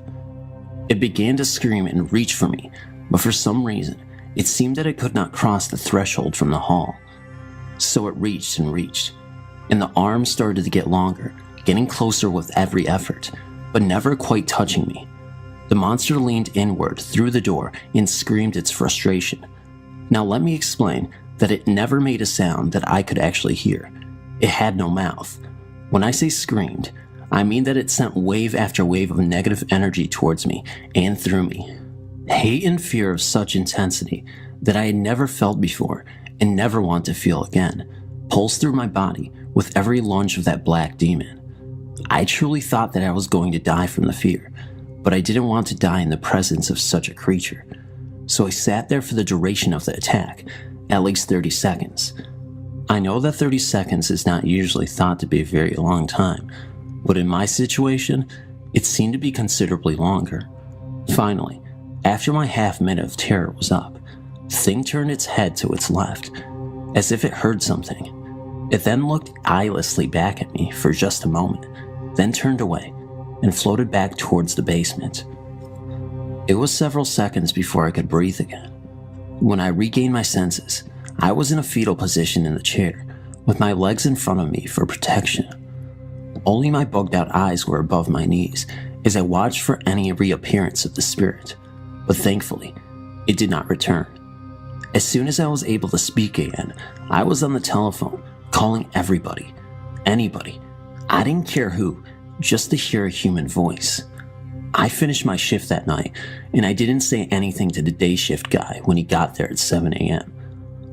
It began to scream and reach for me, but for some reason, it seemed that it could not cross the threshold from the hall. So it reached and reached, and the arms started to get longer, getting closer with every effort, but never quite touching me. The monster leaned inward through the door and screamed its frustration. Now let me explain that it never made a sound that I could actually hear. It had no mouth. When I say screamed, I mean that it sent wave after wave of negative energy towards me and through me. Hate and fear of such intensity that I had never felt before and never want to feel again pulsed through my body with every lunge of that black demon. I truly thought that I was going to die from the fear, but I didn't want to die in the presence of such a creature. So I sat there for the duration of the attack, at least 30 seconds. I know that 30 seconds is not usually thought to be a very long time, but in my situation, it seemed to be considerably longer. Finally, after my half minute of terror was up, the thing turned its head to its left, as if it heard something. It then looked eyelessly back at me for just a moment, then turned away and floated back towards the basement. It was several seconds before I could breathe again. When I regained my senses, I was in a fetal position in the chair, with my legs in front of me for protection. Only my bugged out eyes were above my knees as I watched for any reappearance of the spirit, but thankfully, it did not return. As soon as I was able to speak again, I was on the telephone, calling everybody, anybody. I didn't care who, just to hear a human voice. I finished my shift that night, and I didn't say anything to the day shift guy when he got there at 7 a.m.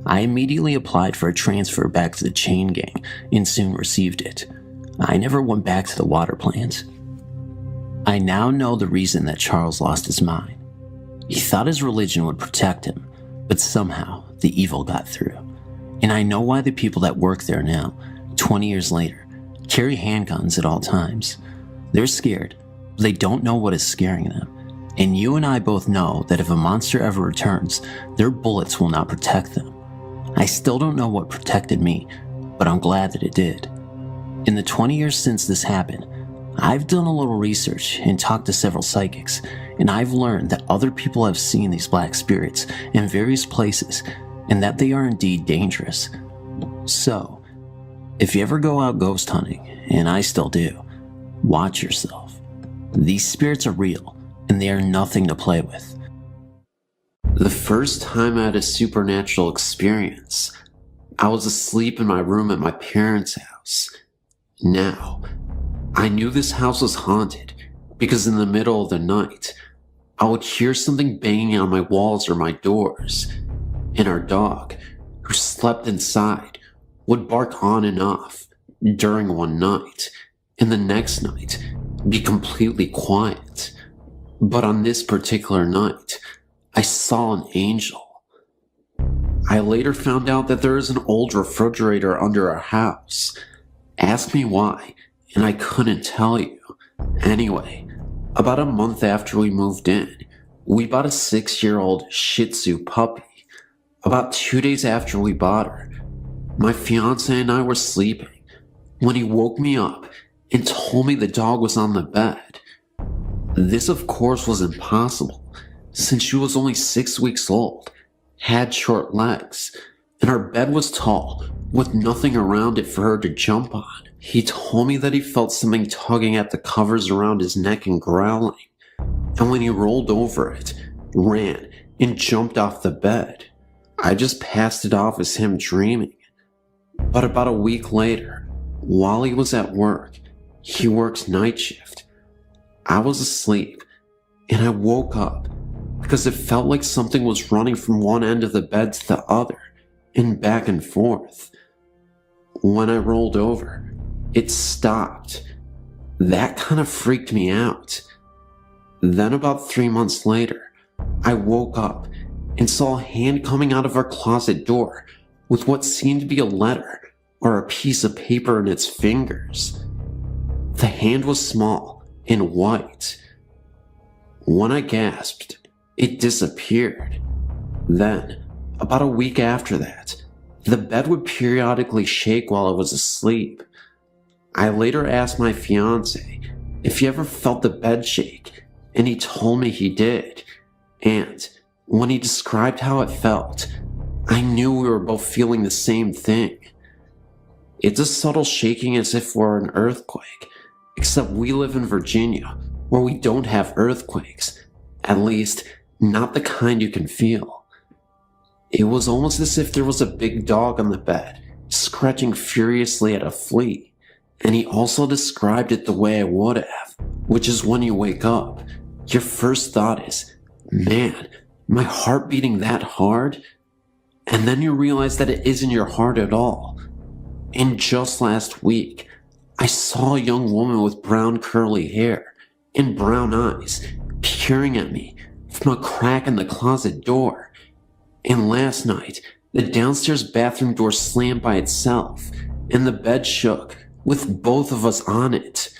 I immediately applied for a transfer back to the chain gang and soon received it. I never went back to the water plant. I now know the reason that Charles lost his mind. He thought his religion would protect him, but somehow the evil got through. And I know why the people that work there now, 20 years later, carry handguns at all times. They're scared, but they don't know what is scaring them. And you and I both know that if a monster ever returns, their bullets will not protect them. I still don't know what protected me, but I'm glad that it did. In the 20 years since this happened, I've done a little research and talked to several psychics, and I've learned that other people have seen these black spirits in various places and that they are indeed dangerous. So, if you ever go out ghost hunting, and I still do, watch yourself. These spirits are real, and they are nothing to play with. The first time I had a supernatural experience, I was asleep in my room at my parents' house. Now, I knew this house was haunted because in the middle of the night, I would hear something banging on my walls or my doors, and our dog, who slept inside, would bark on and off during one night, and the next night be completely quiet. But on this particular night, I saw an angel. I later found out that there is an old refrigerator under our house. Ask me why, and I couldn't tell you. Anyway, about a month after we moved in, we bought a 6-year-old Shih Tzu puppy. About 2 days after we bought her, my fiance and I were sleeping when he woke me up and told me the dog was on the bed. This, of course, was impossible, since she was only 6 weeks old, had short legs, and our bed was tall, with nothing around it for her to jump on. He told me that he felt something tugging at the covers around his neck and growling, and when he rolled over it, ran, and jumped off the bed. I just passed it off as him dreaming. But about a week later, while he was at work, he works night shift. I was asleep, and I woke up because it felt like something was running from one end of the bed to the other, and back and forth. When I rolled over, it stopped. That kind of freaked me out. Then about 3 months later, I woke up and saw a hand coming out of our closet door with what seemed to be a letter or a piece of paper in its fingers. The hand was small and white. When I gasped, it disappeared. Then, about a week after that, the bed would periodically shake while I was asleep. I later asked my fiance if he ever felt the bed shake, and he told me he did. And when he described how it felt, I knew we were both feeling the same thing. It's a subtle shaking as if we're an earthquake, except we live in Virginia, where we don't have earthquakes, at least not the kind you can feel. It was almost as if there was a big dog on the bed, scratching furiously at a flea, and he also described it the way I would have, which is when you wake up, your first thought is, man, my heart beating that hard? And then you realize that it isn't your heart at all. And just last week, I saw a young woman with brown curly hair and brown eyes peering at me from a crack in the closet door. And last night, the downstairs bathroom door slammed by itself, and the bed shook with both of us on it.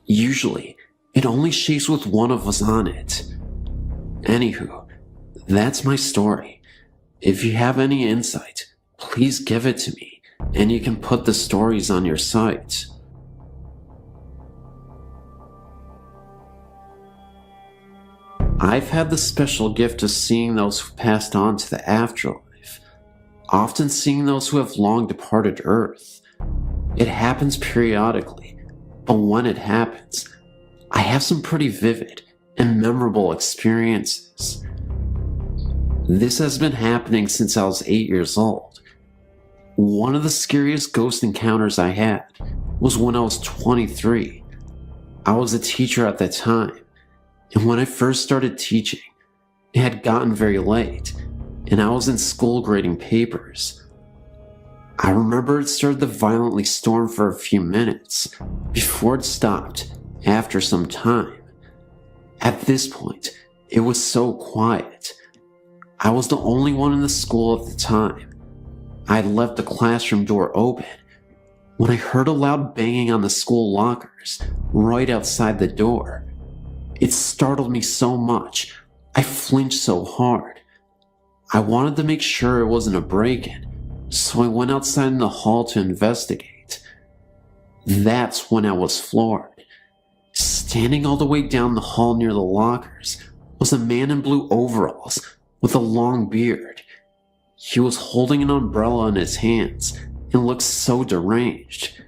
Usually, it only shakes with one of us on it. Anywho, that's my story. If you have any insight, please give it to me, and you can put the stories on your site. I've had the special gift of seeing those who passed on to the afterlife, often seeing those who have long departed Earth. It happens periodically, but when it happens, I have some pretty vivid and memorable experiences. This has been happening since I was 8 years old. One of the scariest ghost encounters I had was when I was 23. I was a teacher at that time, and when I first started teaching, it had gotten very late, and I was in school grading papers. I remember it started to violently storm for a few minutes before it stopped after some time. At this point, it was so quiet. I was the only one in the school at the time. I had left the classroom door open when I heard a loud banging on the school lockers right outside the door. It startled me so much, I flinched so hard. I wanted to make sure it wasn't a break-in, so I went outside in the hall to investigate. That's when I was floored. Standing all the way down the hall near the lockers was a man in blue overalls with a long beard. He was holding an umbrella in his hands and looked so deranged.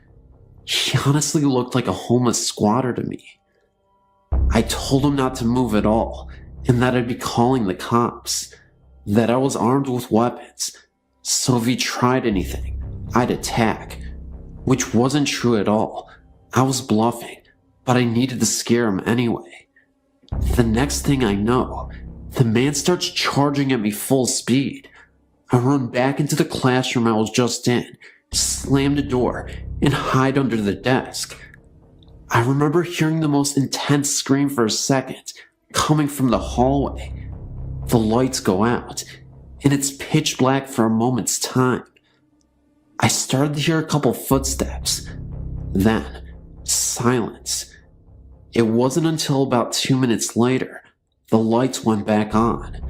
He honestly looked like a homeless squatter to me. I told him not to move at all and that I'd be calling the cops, that I was armed with weapons, so if he tried anything, I'd attack, which wasn't true at all. I was bluffing, but I needed to scare him anyway. The next thing I know, the man starts charging at me full speed. I run back into the classroom I was just in, slam the door, and hide under the desk. I remember hearing the most intense scream for a second, coming from the hallway. The lights go out, and it's pitch black for a moment's time. I started to hear a couple footsteps. Then, silence. It wasn't until about 2 minutes later, the lights went back on.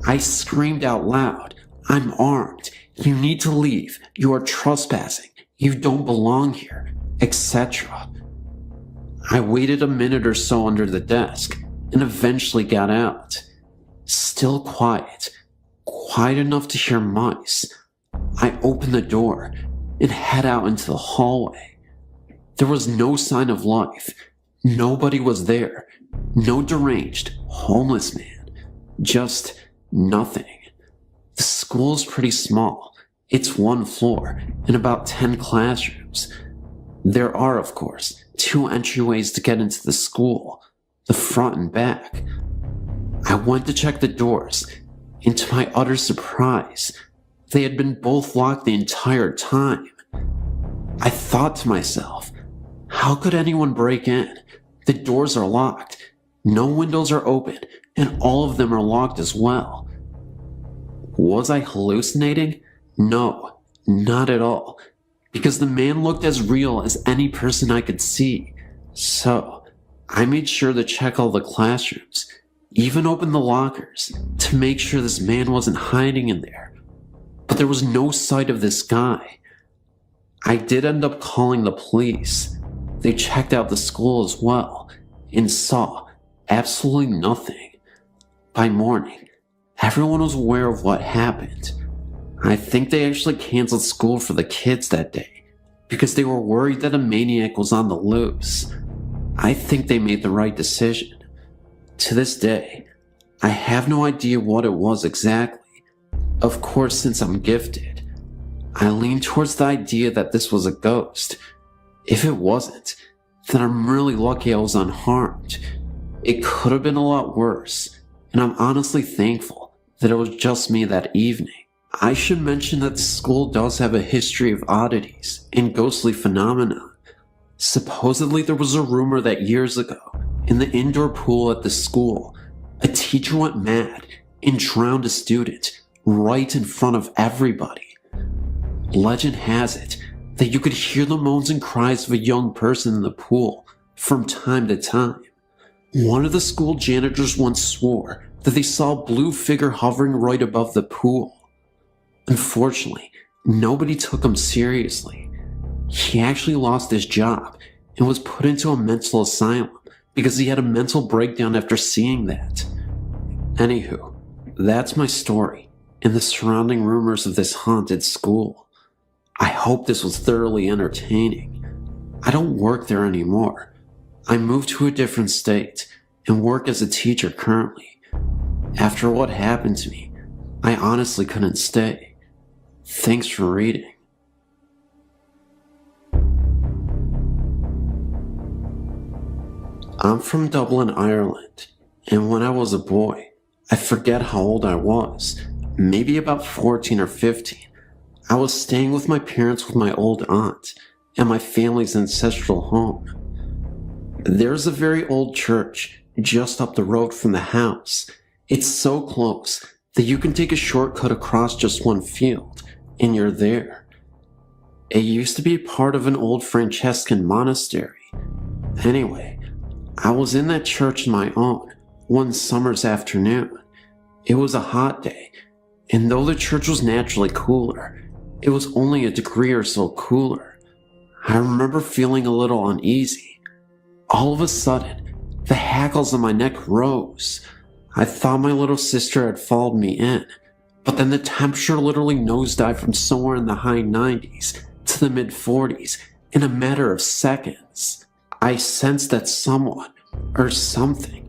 I screamed out loud, "I'm armed. You need to leave. You are trespassing. You don't belong here," etc. I waited a minute or so under the desk and eventually got out. Still quiet enough to hear mice. I opened the door and head out into the hallway. There was no sign of life. Nobody was there. No deranged, homeless man. Just nothing. The school is pretty small. It's 1 floor and about 10 classrooms. There are, of course, 2 entryways to get into the school, the front and back. I went to check the doors, and to my utter surprise, they had been both locked the entire time. I thought to myself, how could anyone break in? The doors are locked, no windows are open, and all of them are locked as well. Was I hallucinating? No, not at all, because the man looked as real as any person I could see. So, I made sure to check all the classrooms, even opened the lockers, to make sure this man wasn't hiding in there. But there was no sight of this guy. I did end up calling the police. They checked out the school as well, and saw absolutely nothing. By morning, everyone was aware of what happened. I think they actually canceled school for the kids that day, because they were worried that a maniac was on the loose. I think they made the right decision. To this day, I have no idea what it was exactly. Of course, since I'm gifted, I lean towards the idea that this was a ghost. If it wasn't, then I'm really lucky I was unharmed. It could have been a lot worse, and I'm honestly thankful that it was just me that evening. I should mention that the school does have a history of oddities and ghostly phenomena. Supposedly there was a rumor that years ago, in the indoor pool at the school, a teacher went mad and drowned a student right in front of everybody. Legend has it that you could hear the moans and cries of a young person in the pool from time to time. One of the school janitors once swore that they saw a blue figure hovering right above the pool. Unfortunately, nobody took him seriously. He actually lost his job and was put into a mental asylum because he had a mental breakdown after seeing that. Anywho, that's my story and the surrounding rumors of this haunted school. I hope this was thoroughly entertaining. I don't work there anymore. I moved to a different state and work as a teacher currently. After what happened to me, I honestly couldn't stay. Thanks for reading. I'm from Dublin, Ireland, and when I was a boy, I forget how old I was, maybe about 14 or 15, I was staying with my parents with my old aunt and my family's ancestral home. There's a very old church just up the road from the house. It's so close that you can take a shortcut across just one field, and you're there. It used to be part of an old Franciscan monastery. Anyway, I was in that church on my own one summer's afternoon. It was a hot day, and though the church was naturally cooler, it was only a degree or so cooler. I remember feeling a little uneasy. All of a sudden, the hackles on my neck rose. I thought my little sister had followed me in, but then the temperature literally nosedived from somewhere in the high 90s to the mid 40s in a matter of seconds. I sensed that someone, or something,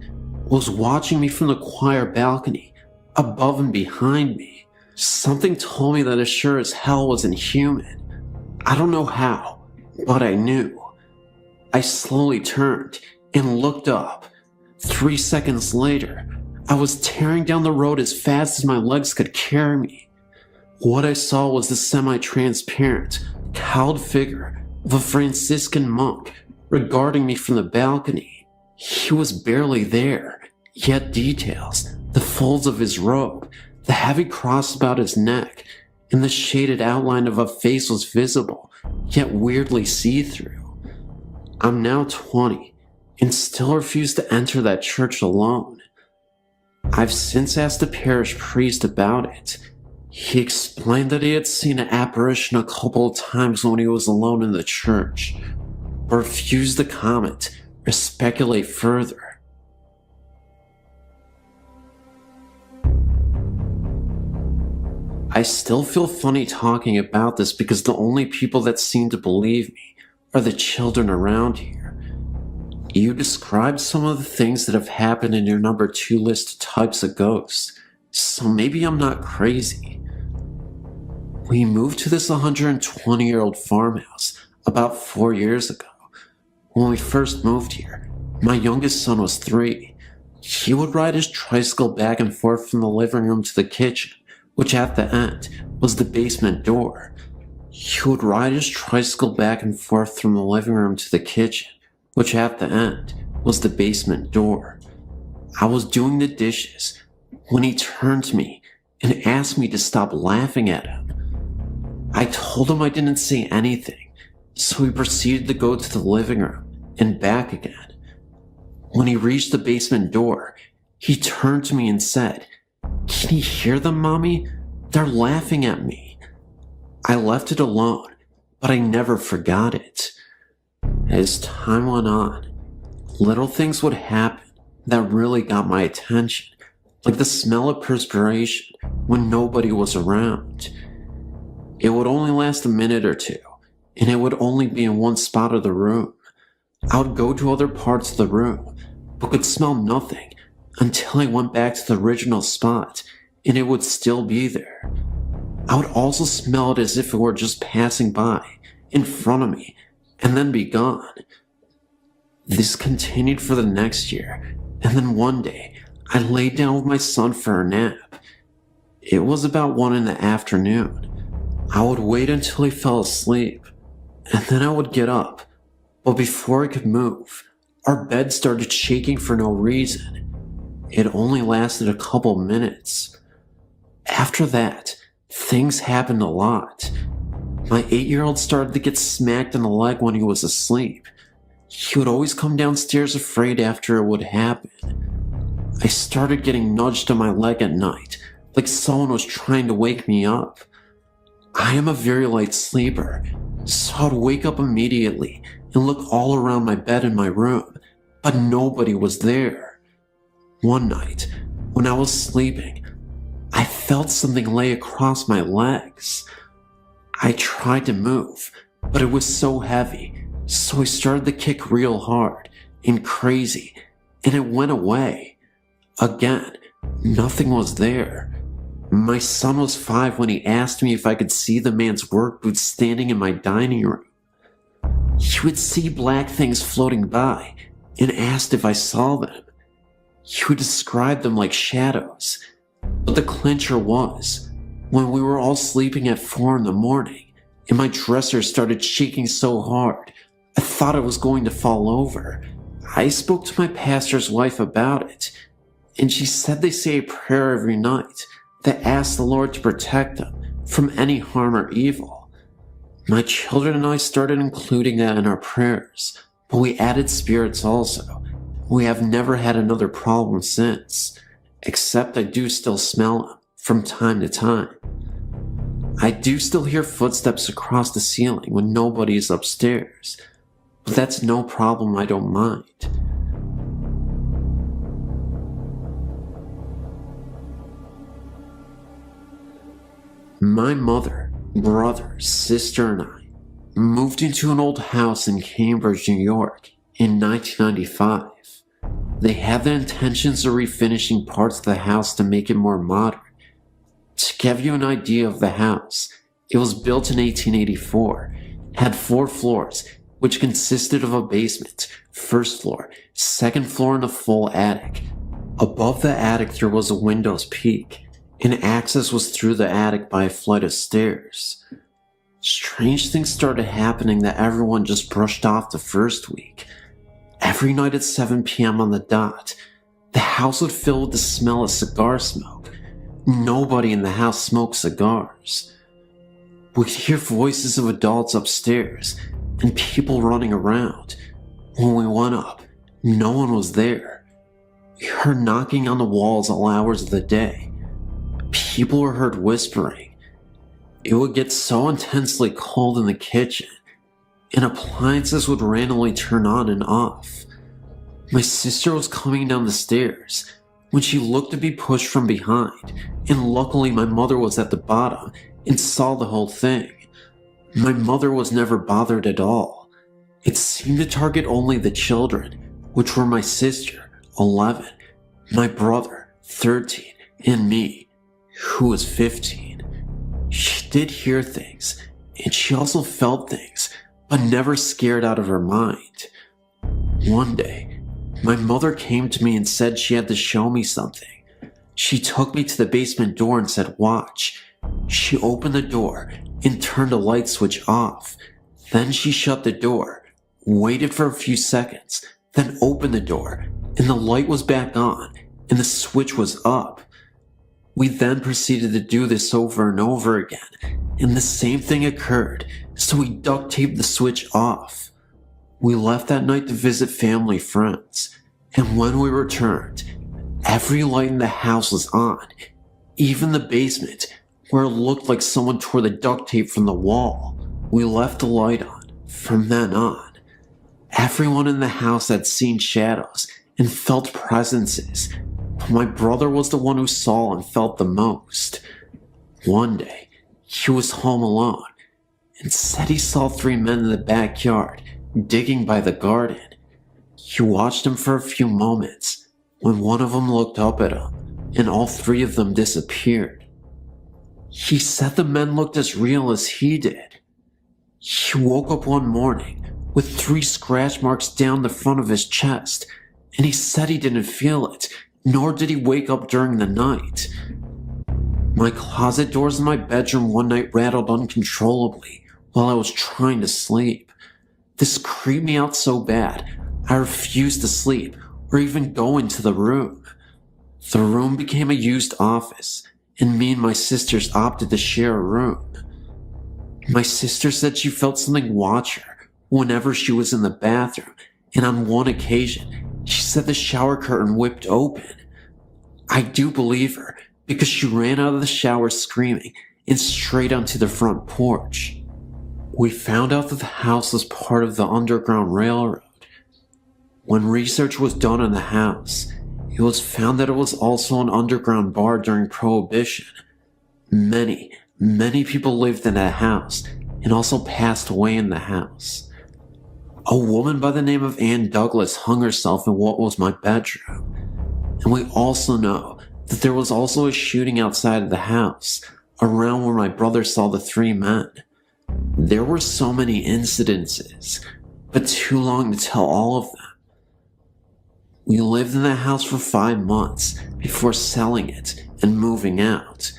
was watching me from the choir balcony, above and behind me. Something told me that it sure as hell wasn't human. I don't know how, but I knew. I slowly turned and looked up. 3 seconds later, I was tearing down the road as fast as my legs could carry me. What I saw was the semi-transparent, cowled figure of a Franciscan monk regarding me from the balcony. He was barely there, yet details, the folds of his robe, the heavy cross about his neck, and the shaded outline of a face was visible, yet weirdly see-through. I'm now 20, and still refuse to enter that church alone. I've since asked the parish priest about it. He explained that he had seen an apparition a couple of times when he was alone in the church, but refused to comment or speculate further. I still feel funny talking about this because the only people that seem to believe me are the children around here. You described some of the things that have happened in your number 2 list of types of ghosts, so maybe I'm not crazy. We moved to this 120-year-old farmhouse about 4 years ago. When we first moved here, my youngest son was 3. He would ride his tricycle back and forth from the living room to the kitchen, which at the end was the basement door. He would ride his tricycle back and forth from the living room to the kitchen, which at the end was the basement door. I was doing the dishes when he turned to me and asked me to stop laughing at him. I told him I didn't say anything, so he proceeded to go to the living room and back again. When he reached the basement door, he turned to me and said, "Can you hear them, Mommy? They're laughing at me." I left it alone, but I never forgot it. As time went on, little things would happen that really got my attention, like the smell of perspiration when nobody was around. It would only last a minute or two, and it would only be in one spot of the room. I would go to other parts of the room, but could smell nothing until I went back to the original spot, and it would still be there. I would also smell it as if it were just passing by, in front of me, and then be gone. This continued for the next year, and then one day, I laid down with my son for a nap. It was about 1 in the afternoon. I would wait until he fell asleep, and then I would get up, but before I could move, our bed started shaking for no reason. It only lasted a couple minutes. After that, things happened a lot. My 8-year-old started to get smacked in the leg when he was asleep. He would always come downstairs afraid after it would happen. I started getting nudged on my leg at night, like someone was trying to wake me up. I am a very light sleeper, so I'd wake up immediately and look all around my bed in my room, but nobody was there. One night, When I was sleeping, I felt something lay across my legs. I tried to move, but it was so heavy, so I started to kick real hard and crazy, and it went away. Again, nothing was there. My son was 5 when he asked me if I could see the man's work boots standing in my dining room. He would see black things floating by and asked if I saw them. He would describe them like shadows. But the clincher was, when we were all sleeping at 4 in the morning, and my dresser started shaking so hard, I thought I was going to fall over. I spoke to my pastor's wife about it, and she said they say a prayer every night that asks the Lord to protect them from any harm or evil. My children and I started including that in our prayers, but we added spirits also. We have never had another problem since, except I do still smell them from time to time. I do still hear footsteps across the ceiling when nobody is upstairs, but that's no problem. I don't mind. My mother, brother, sister, and I moved into an old house in Cambridge, New York in 1995. They had the intentions of refinishing parts of the house to make it more modern. To give you an idea of the house, it was built in 1884, had 4 floors, which consisted of a basement, first floor, second floor, and a full attic. Above the attic there was a window's peak, and access was through the attic by a flight of stairs. Strange things started happening that everyone just brushed off the first week. Every night at 7 p.m. on the dot, the house would fill with the smell of cigar smoke. Nobody in the house smoked cigars. We could hear voices of adults upstairs and people running around. When we went up, no one was there. We heard knocking on the walls all hours of the day. People were heard whispering. It would get so intensely cold in the kitchen, and appliances would randomly turn on and off. My sister was coming down the stairs when she looked to be pushed from behind, and luckily my mother was at the bottom and saw the whole thing. My mother was never bothered at all. It seemed to target only the children, which were my sister, 11, my brother, 13, and me, who was 15. She did hear things, and she also felt things, but never scared out of her mind. One day, my mother came to me and said she had to show me something. She took me to the basement door and said, "Watch." She opened the door and turned a light switch off. Then she shut the door, waited for a few seconds, then opened the door, and the light was back on, and the switch was up. We then proceeded to do this over and over again, and the same thing occurred, so we duct taped the switch off. We left that night to visit family friends, and when we returned, every light in the house was on, even the basement, where it looked like someone tore the duct tape from the wall. We left the light on. From then on, everyone in the house had seen shadows and felt presences, but my brother was the one who saw and felt the most. One day, he was home alone and said he saw 3 men in the backyard digging by the garden. He watched them for a few moments when one of them looked up at him and all 3 of them disappeared. He said the men looked as real as he did. He woke up one morning with 3 scratch marks down the front of his chest, and he said he didn't feel it, nor did he wake up during the night. My closet doors in my bedroom one night rattled uncontrollably while I was trying to sleep. This creeped me out so bad, I refused to sleep or even go into the room. The room became a used office, and me and my sisters opted to share a room. My sister said she felt something watch her whenever she was in the bathroom, and on one occasion, she said the shower curtain whipped open. I do believe her, because she ran out of the shower screaming and straight onto the front porch. We found out that the house was part of the Underground Railroad. When research was done on the house, It was found that it was also an underground bar during Prohibition. Many people lived in that house and also passed away in the house. A woman by the name of Ann Douglas hung herself in what was my bedroom. And we also know that there was also a shooting outside of the house, around where my brother saw the 3 men. There were so many incidences, but too long to tell all of them. We lived in the house for 5 months before selling it and moving out.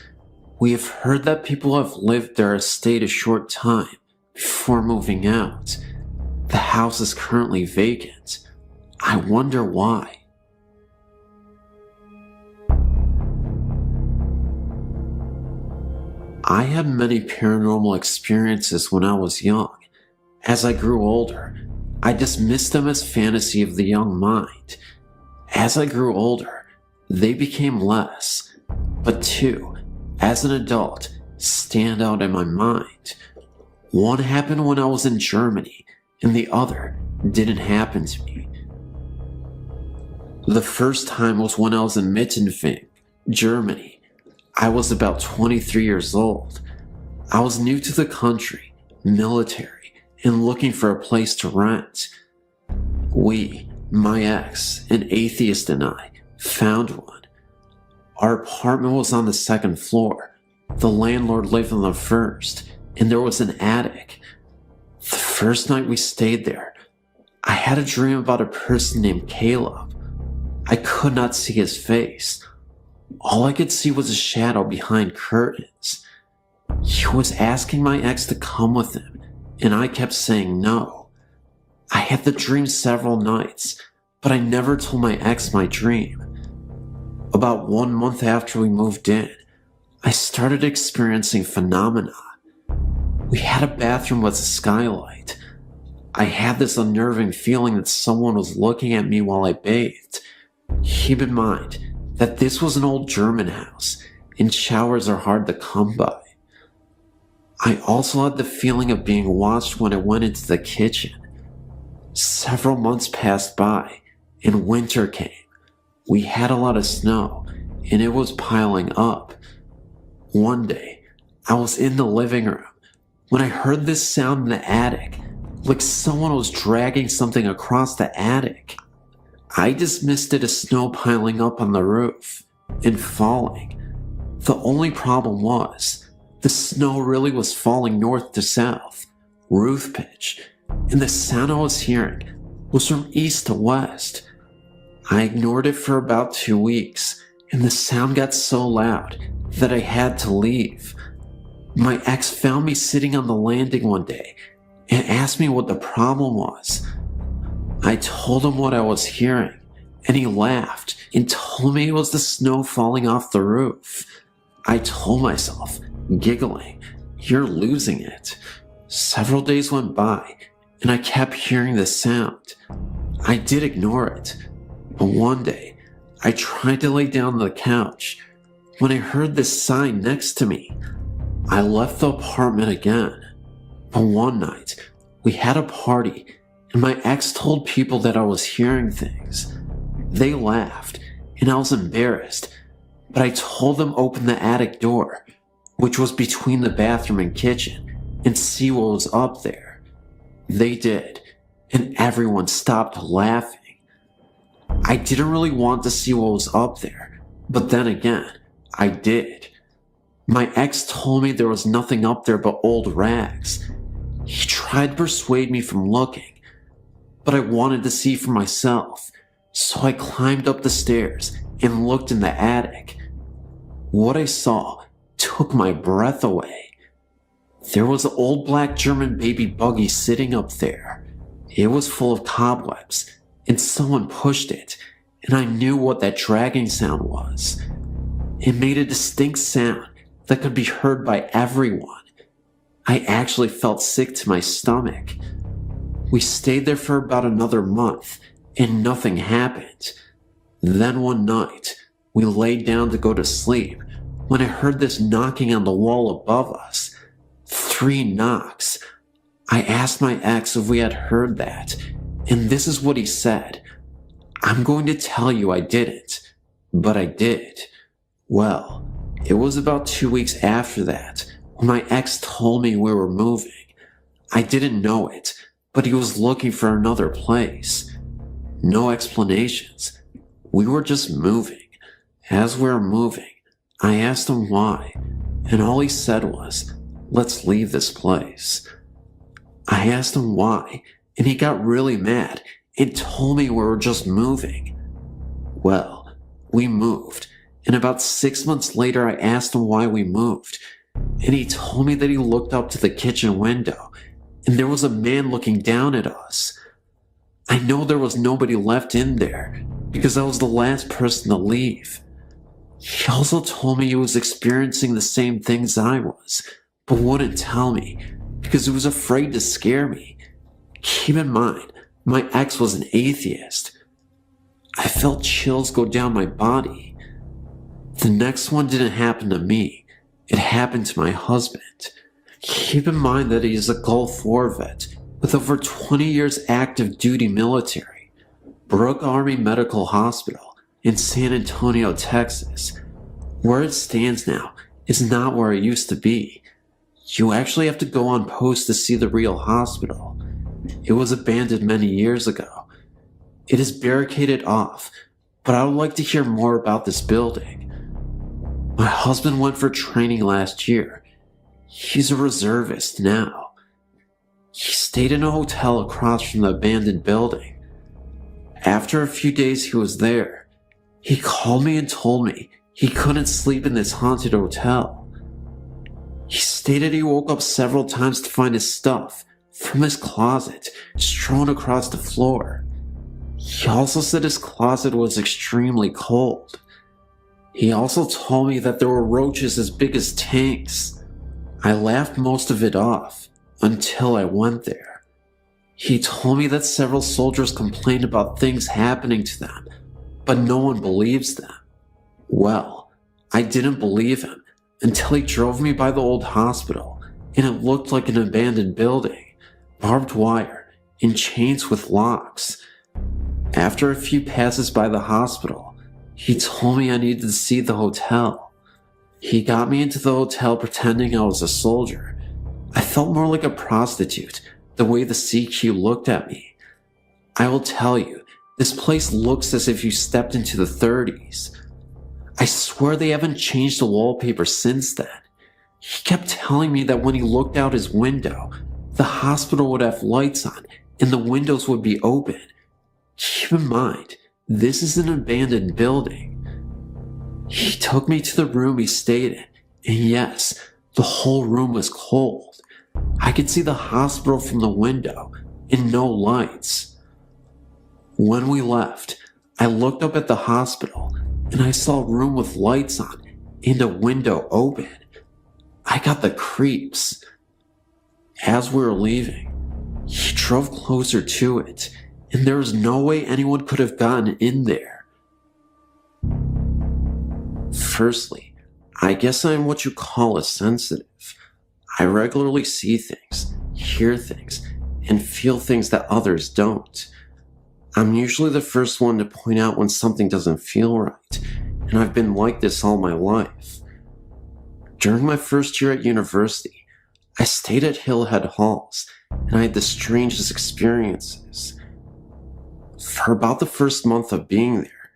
We have heard that people have lived there or stayed a short time before moving out. The house is currently vacant. I wonder why. I had many paranormal experiences when I was young. As I grew older, I dismissed them as fantasy of the young mind. As I grew older, they became less, but 2, as an adult, stand out in my mind. One happened when I was in Germany, and the other didn't happen to me. The first time was when I was in Mittenfing, Germany. I was about 23 years old. I was new to the country, military, and looking for a place to rent. We, my ex, an atheist, and I found one. Our apartment was on the 2nd floor. The landlord lived on the 1st, and there was an attic. The first night we stayed there, I had a dream about a person named Caleb. I could not see his face. All I could see was a shadow behind curtains. He was asking my ex to come with him, and I kept saying no. I had the dream several nights, but I never told my ex my dream. About 1 month after we moved in, I started experiencing phenomena. We had a bathroom with a skylight. I had this unnerving feeling that someone was looking at me while I bathed. Keep in mind that this was an old German house, and showers are hard to come by. I also had the feeling of being watched when I went into the kitchen. Several months passed by, and winter came. We had a lot of snow, and it was piling up. One day, I was in the living room when I heard this sound in the attic, like someone was dragging something across the attic. I dismissed it as snow piling up on the roof and falling. The only problem was, the snow really was falling north to south, roof pitch, and the sound I was hearing was from east to west. I ignored it for about 2 weeks, and the sound got so loud that I had to leave. My ex found me sitting on the landing one day and asked me what the problem was. I told him what I was hearing, and he laughed and told me it was the snow falling off the roof. I told myself, giggling, "You're losing it." Several days went by, and I kept hearing the sound. I did ignore it, but one day, I tried to lay down on the couch when I heard this sign next to me. I left the apartment again, but one night, we had a party, and my ex told people that I was hearing things. They laughed, and I was embarrassed, but I told them open the attic door, which was between the bathroom and kitchen, and see what was up there. They did, and everyone stopped laughing. I didn't really want to see what was up there, but then again, I did. My ex told me there was nothing up there but old rags. He tried to persuade me from looking, but I wanted to see for myself, so I climbed up the stairs and looked in the attic. What I saw took my breath away. There was an old black German baby buggy sitting up there. It was full of cobwebs, and someone pushed it, and I knew what that dragging sound was. It made a distinct sound that could be heard by everyone. I actually felt sick to my stomach. We stayed there for about another month, and nothing happened. Then one night, we laid down to go to sleep when I heard this knocking on the wall above us. 3 knocks. I asked my ex if we had heard that, and this is what he said. "I'm going to tell you I didn't, but I did. Well, it was about 2 weeks after that when my ex told me we were moving. I didn't know it, but he was looking for another place. No explanations. We were just moving. As we were moving, I asked him why, and all he said was, "Let's leave this place." I asked him why, and he got really mad and told me we were just moving. Well, we moved, and about 6 months later I asked him why we moved, and he told me that he looked up to the kitchen window, and there was a man looking down at us. I know there was nobody left in there, because I was the last person to leave. He also told me he was experiencing the same things I was, but wouldn't tell me, because he was afraid to scare me. Keep in mind, my ex was an atheist. I felt chills go down my body. The next one didn't happen to me. It happened to my husband. Keep in mind that he is a Gulf War vet with over 20 years active duty military. Brooke Army Medical Hospital in San Antonio, Texas. Where it stands now is not where it used to be. You actually have to go on post to see the real hospital. It was abandoned many years ago. It is barricaded off, but I would like to hear more about this building. My husband went for training last year. He's a reservist now. He stayed in a hotel across from the abandoned building. After a few days he was there, he called me and told me he couldn't sleep in this haunted hotel. He stated he woke up several times to find his stuff from his closet strewn across the floor. He also said his closet was extremely cold. He also told me that there were roaches as big as tanks. I laughed most of it off until I went there. He told me that several soldiers complained about things happening to them, but no one believes them. Well, I didn't believe him until he drove me by the old hospital, and it looked like an abandoned building, barbed wire, and chains with locks. After a few passes by the hospital, he told me I needed to see the hotel. He got me into the hotel pretending I was a soldier. I felt more like a prostitute, the way the CQ looked at me. I will tell you, this place looks as if you stepped into the 30s. I swear they haven't changed the wallpaper since then. He kept telling me that when he looked out his window, the hospital would have lights on and the windows would be open. Keep in mind, this is an abandoned building. He took me to the room he stayed in, and yes, the whole room was cold. I could see the hospital from the window and no lights. When we left, I looked up at the hospital and I saw a room with lights on and a window open. I got the creeps. As we were leaving, he drove closer to it, and there was no way anyone could have gotten in there. Firstly, I guess I'm what you call a sensitive. I regularly see things, hear things, and feel things that others don't. I'm usually the first one to point out when something doesn't feel right, and I've been like this all my life. During my first year at university, I stayed at Hillhead Halls, and I had the strangest experiences. For about the first month of being there,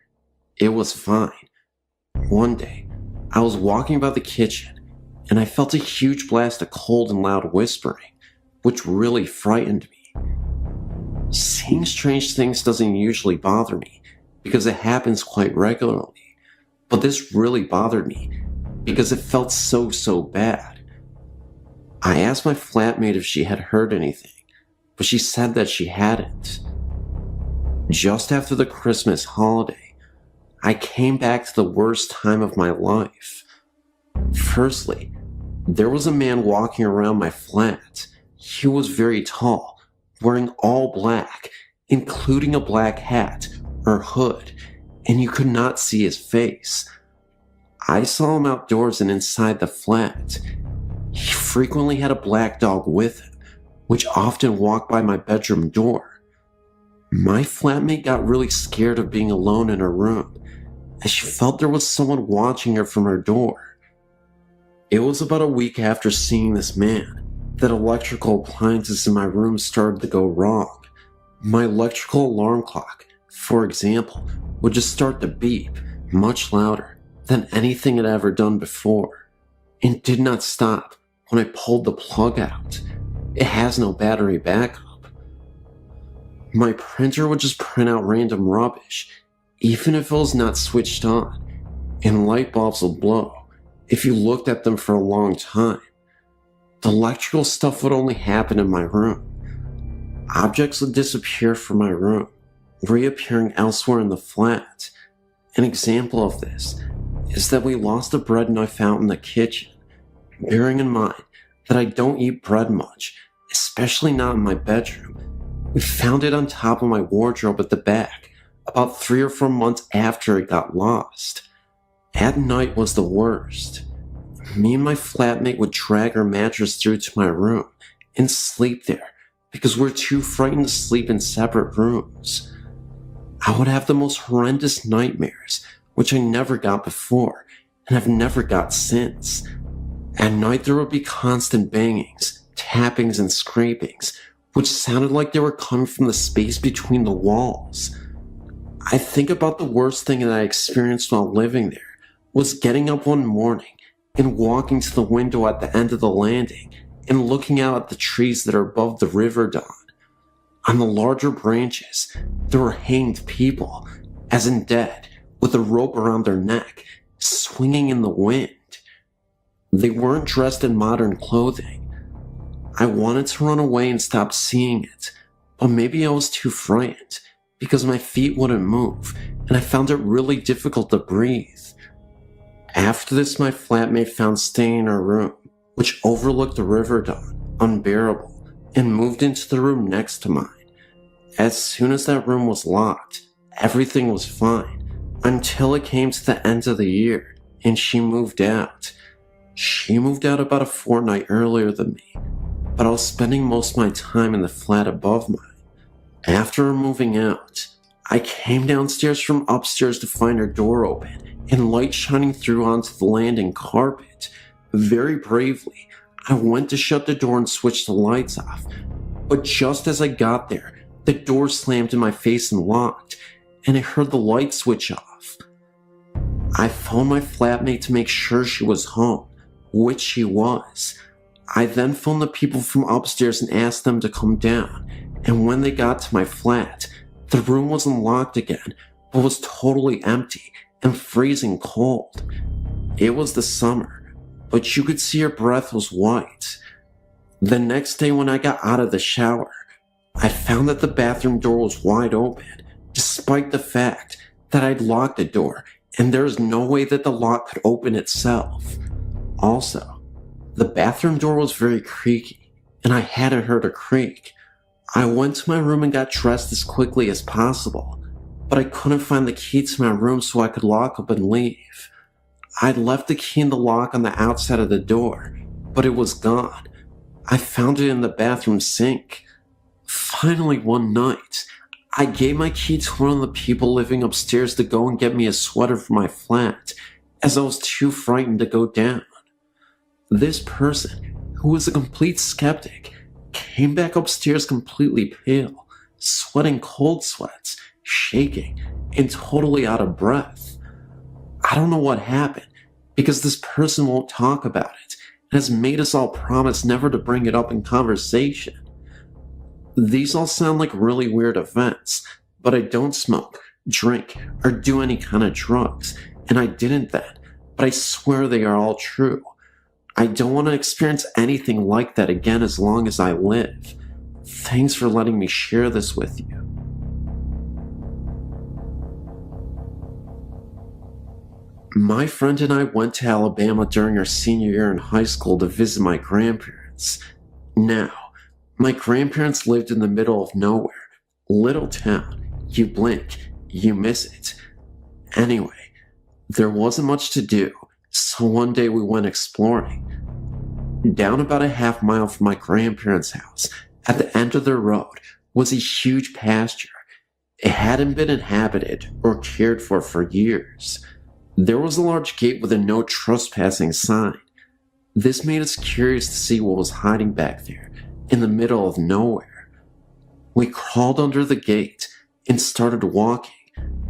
it was fine. One day, I was walking by the kitchen, and I felt a huge blast of cold and loud whispering, which really frightened me. Seeing strange things doesn't usually bother me, because it happens quite regularly, but this really bothered me, because it felt so bad. I asked my flatmate if she had heard anything, but she said that she hadn't. Just after the Christmas holiday, I came back to the worst time of my life. Firstly, there was a man walking around my flat. He was very tall, wearing all black, including a black hat or hood, and you could not see his face. I saw him outdoors and inside the flat. He frequently had a black dog with him, which often walked by my bedroom door. My flatmate got really scared of being alone in her room, as she felt there was someone watching her from her door. It was about a week after seeing this man that electrical appliances in my room started to go wrong. My electrical alarm clock, for example, would just start to beep much louder than anything it had ever done before, and did not stop when I pulled the plug out. It has no battery backup. My printer would just print out random rubbish, even if it was not switched on, and light bulbs would blow if you looked at them for a long time. The electrical stuff would only happen in my room. Objects would disappear from my room, reappearing elsewhere in the flat. An example of this is that we lost a bread knife out in the kitchen, bearing in mind that I don't eat bread much, especially not in my bedroom. We found it on top of my wardrobe at the back, about 3 or 4 months after it got lost. At night was the worst. Me and my flatmate would drag our mattress through to my room and sleep there because we're too frightened to sleep in separate rooms. I would have the most horrendous nightmares, which I never got before and have never got since. At night there would be constant bangings, tappings, and scrapings, which sounded like they were coming from the space between the walls. I think about the worst thing that I experienced while living there was getting up one morning and walking to the window at the end of the landing and looking out at the trees that are above the river dawn. On the larger branches, there were hanged people, as in dead, with a rope around their neck, swinging in the wind. They weren't dressed in modern clothing. I wanted to run away and stop seeing it, but maybe I was too frightened because my feet wouldn't move and I found it really difficult to breathe. After this, my flatmate found staying in her room, which overlooked the river dawn, unbearable, and moved into the room next to mine. As soon as that room was locked, everything was fine, until it came to the end of the year, and she moved out. She moved out about a fortnight earlier than me, but I was spending most of my time in the flat above mine. After her moving out, I came downstairs from upstairs to find her door open and light shining through onto the landing carpet. Very bravely, I went to shut the door and switch the lights off, but just as I got there, the door slammed in my face and locked, and I heard the light switch off. I phoned my flatmate to make sure she was home, which she was. I then phoned the people from upstairs and asked them to come down, and when they got to my flat, the room wasn't locked again, but was totally empty and freezing cold. It was the summer, but you could see her breath was white. The next day when I got out of the shower, I found that the bathroom door was wide open, despite the fact that I'd locked the door and there was no way that the lock could open itself. Also, the bathroom door was very creaky, and I hadn't heard a creak. I went to my room and got dressed as quickly as possible, but I couldn't find the key to my room so I could lock up and leave. I'd left the key in the lock on the outside of the door, but it was gone. I found it in the bathroom sink. Finally, one night, I gave my key to one of the people living upstairs to go and get me a sweater for my flat, as I was too frightened to go down. This person, who was a complete skeptic, came back upstairs completely pale, sweating cold sweats, shaking, and totally out of breath. I don't know what happened, because this person won't talk about it, and has made us all promise never to bring it up in conversation. These all sound like really weird events, but I don't smoke, drink, or do any kind of drugs, and I didn't then, but I swear they are all true. I don't want to experience anything like that again as long as I live. Thanks for letting me share this with you. My friend and I went to Alabama during our senior year in high school to visit my grandparents. Now, my grandparents lived in the middle of nowhere, little town. You blink, you miss it. Anyway, there wasn't much to do, so one day we went exploring. Down about a half mile from my grandparents' house, at the end of the road, was a huge pasture. It hadn't been inhabited or cared for years. There was a large gate with a no trespassing sign. This made us curious to see what was hiding back there in the middle of nowhere. We crawled under the gate and started walking.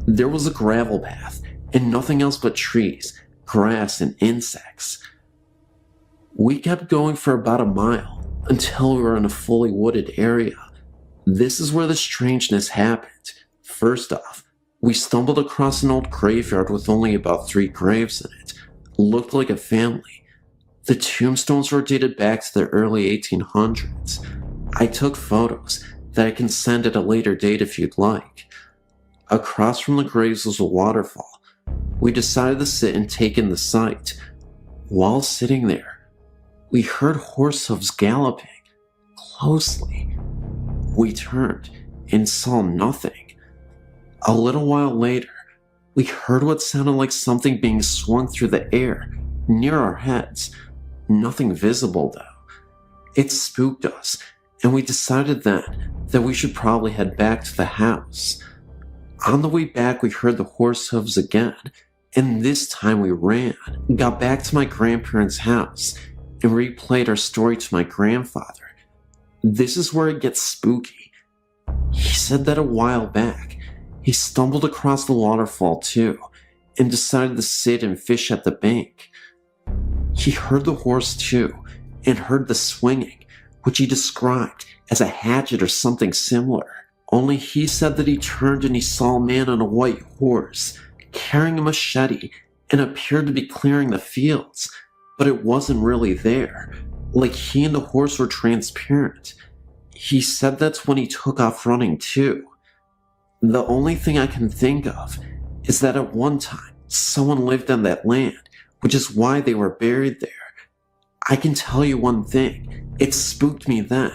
There was a gravel path and nothing else but trees, grass, and insects. We kept going for about a mile until we were in a fully wooded area. This is where the strangeness happened. First off, we stumbled across an old graveyard with only about 3 graves in it. Looked like a family. The tombstones were dated back to the early 1800s. I took photos that I can send at a later date if you'd like. Across from the graves was a waterfall. We decided to sit and take in the sight. While sitting there, we heard horse hooves galloping closely. We turned and saw nothing. A little while later, we heard what sounded like something being swung through the air near our heads. Nothing visible though. It spooked us, and we decided then that we should probably head back to the house. On the way back, we heard the horse hooves again, and this time we ran, got back to my grandparents' house, and replayed our story to my grandfather. This is where it gets spooky. He said that a while back, he stumbled across the waterfall too, and decided to sit and fish at the bank. He heard the horse too, and heard the swinging, which he described as a hatchet or something similar. Only he said that he turned and he saw a man on a white horse, carrying a machete, and appeared to be clearing the fields, but it wasn't really there, like he and the horse were transparent. He said that's when he took off running too. The only thing I can think of is that at one time, someone lived on that land, which is why they were buried there. I can tell you one thing, it spooked me then,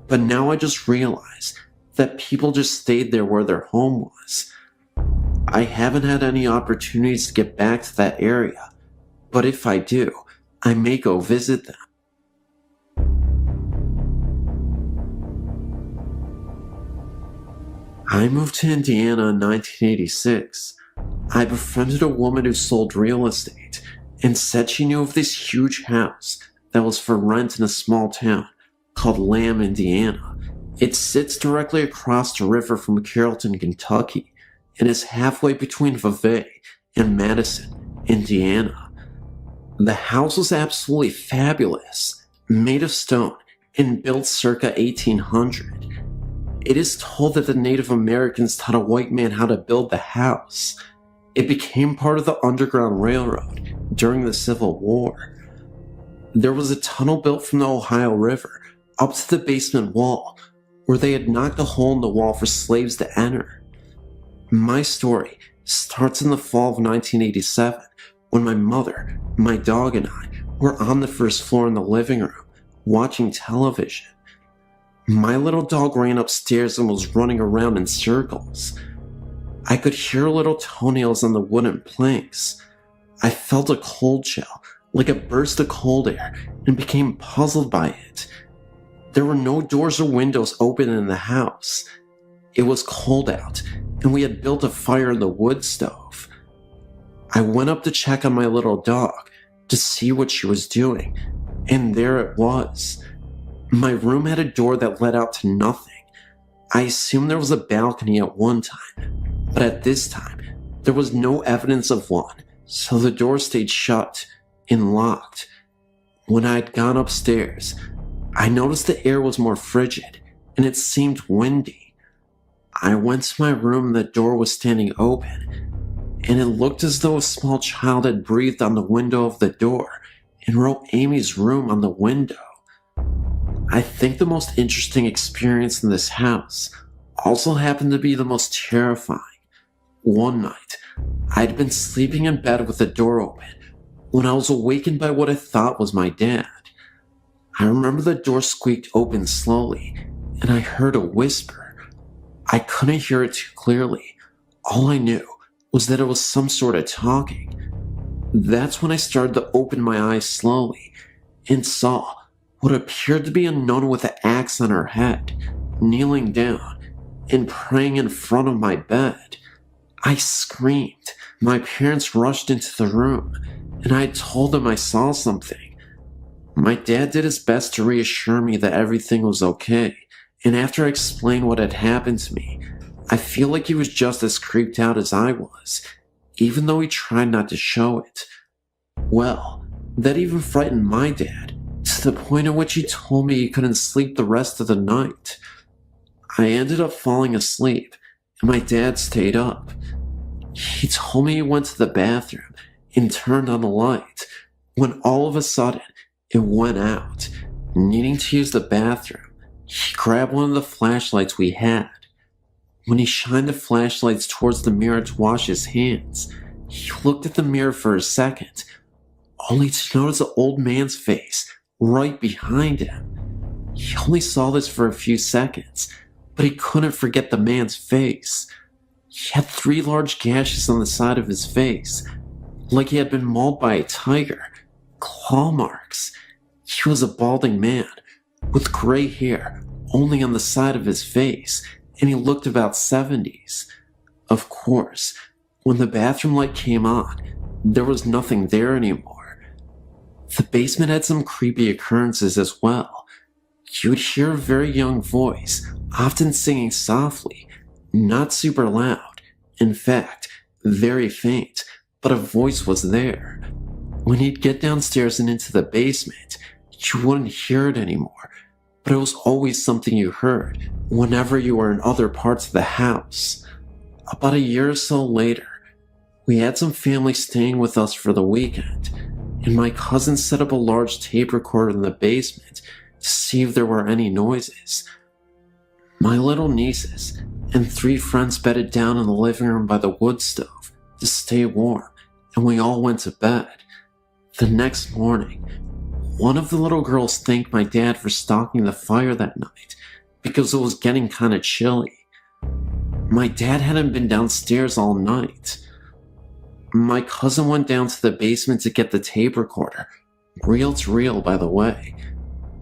but now I just realize that people just stayed there where their home was. I haven't had any opportunities to get back to that area, but if I do, I may go visit them. I moved to Indiana in 1986. I befriended a woman who sold real estate and said she knew of this huge house that was for rent in a small town called Lamb, Indiana. It sits directly across the river from Carrollton, Kentucky, and is halfway between Vevey and Madison, Indiana. The house was absolutely fabulous, made of stone and built circa 1800. It is told that the Native Americans taught a white man how to build the house. It became part of the Underground Railroad during the Civil War. There was a tunnel built from the Ohio River up to the basement wall, where they had knocked a hole in the wall for slaves to enter. My story starts in the fall of 1987, when my mother, my dog, and I were on the first floor in the living room, watching television. My little dog ran upstairs and was running around in circles. I could hear little toenails on the wooden planks. I felt a cold chill, like a burst of cold air, and became puzzled by it. There were no doors or windows open in the house. It was cold out, and we had built a fire in the wood stove. I went up to check on my little dog to see what she was doing, and there it was. My room had a door that led out to nothing. I assumed there was a balcony at one time, but at this time, there was no evidence of one, so the door stayed shut and locked. When I had gone upstairs, I noticed the air was more frigid, and it seemed windy. I went to my room and the door was standing open, and it looked as though a small child had breathed on the window of the door and wrote Amy's room on the window. I think the most interesting experience in this house also happened to be the most terrifying. One night, I'd been sleeping in bed with the door open when I was awakened by what I thought was my dad. I remember the door squeaked open slowly, and I heard a whisper. I couldn't hear it too clearly. All I knew was that it was some sort of talking. That's when I started to open my eyes slowly and saw what appeared to be a nun with an axe on her head, kneeling down and praying in front of my bed. I screamed. My parents rushed into the room, and I told them I saw something. My dad did his best to reassure me that everything was okay, and after I explained what had happened to me, I feel like he was just as creeped out as I was, even though he tried not to show it. Well, that even frightened my dad, to the point at which he told me he couldn't sleep the rest of the night. I ended up falling asleep, and my dad stayed up. He told me he went to the bathroom and turned on the light, when all of a sudden, it went out. Needing to use the bathroom, he grabbed one of the flashlights we had. When he shined the flashlights towards the mirror to wash his hands, he looked at the mirror for a second, only to notice the old man's face right behind him. He only saw this for a few seconds, but he couldn't forget the man's face. He had 3 large gashes on the side of his face, like he had been mauled by a tiger. Claw marks. He was a balding man, with gray hair only on the side of his face, and he looked about 70s. Of course, when the bathroom light came on, there was nothing there anymore. The basement had some creepy occurrences as well. You would hear a very young voice, often singing softly, not super loud. In fact, very faint, but a voice was there. When he'd get downstairs and into the basement, you wouldn't hear it anymore, but it was always something you heard whenever you were in other parts of the house. About a year or so later, we had some family staying with us for the weekend, and my cousin set up a large tape recorder in the basement to see if there were any noises. My little nieces and 3 friends bedded down in the living room by the wood stove to stay warm, and we all went to bed. The next morning, one of the little girls thanked my dad for stocking the fire that night because it was getting kind of chilly. My dad hadn't been downstairs all night. My cousin went down to the basement to get the tape recorder, reel to reel by the way,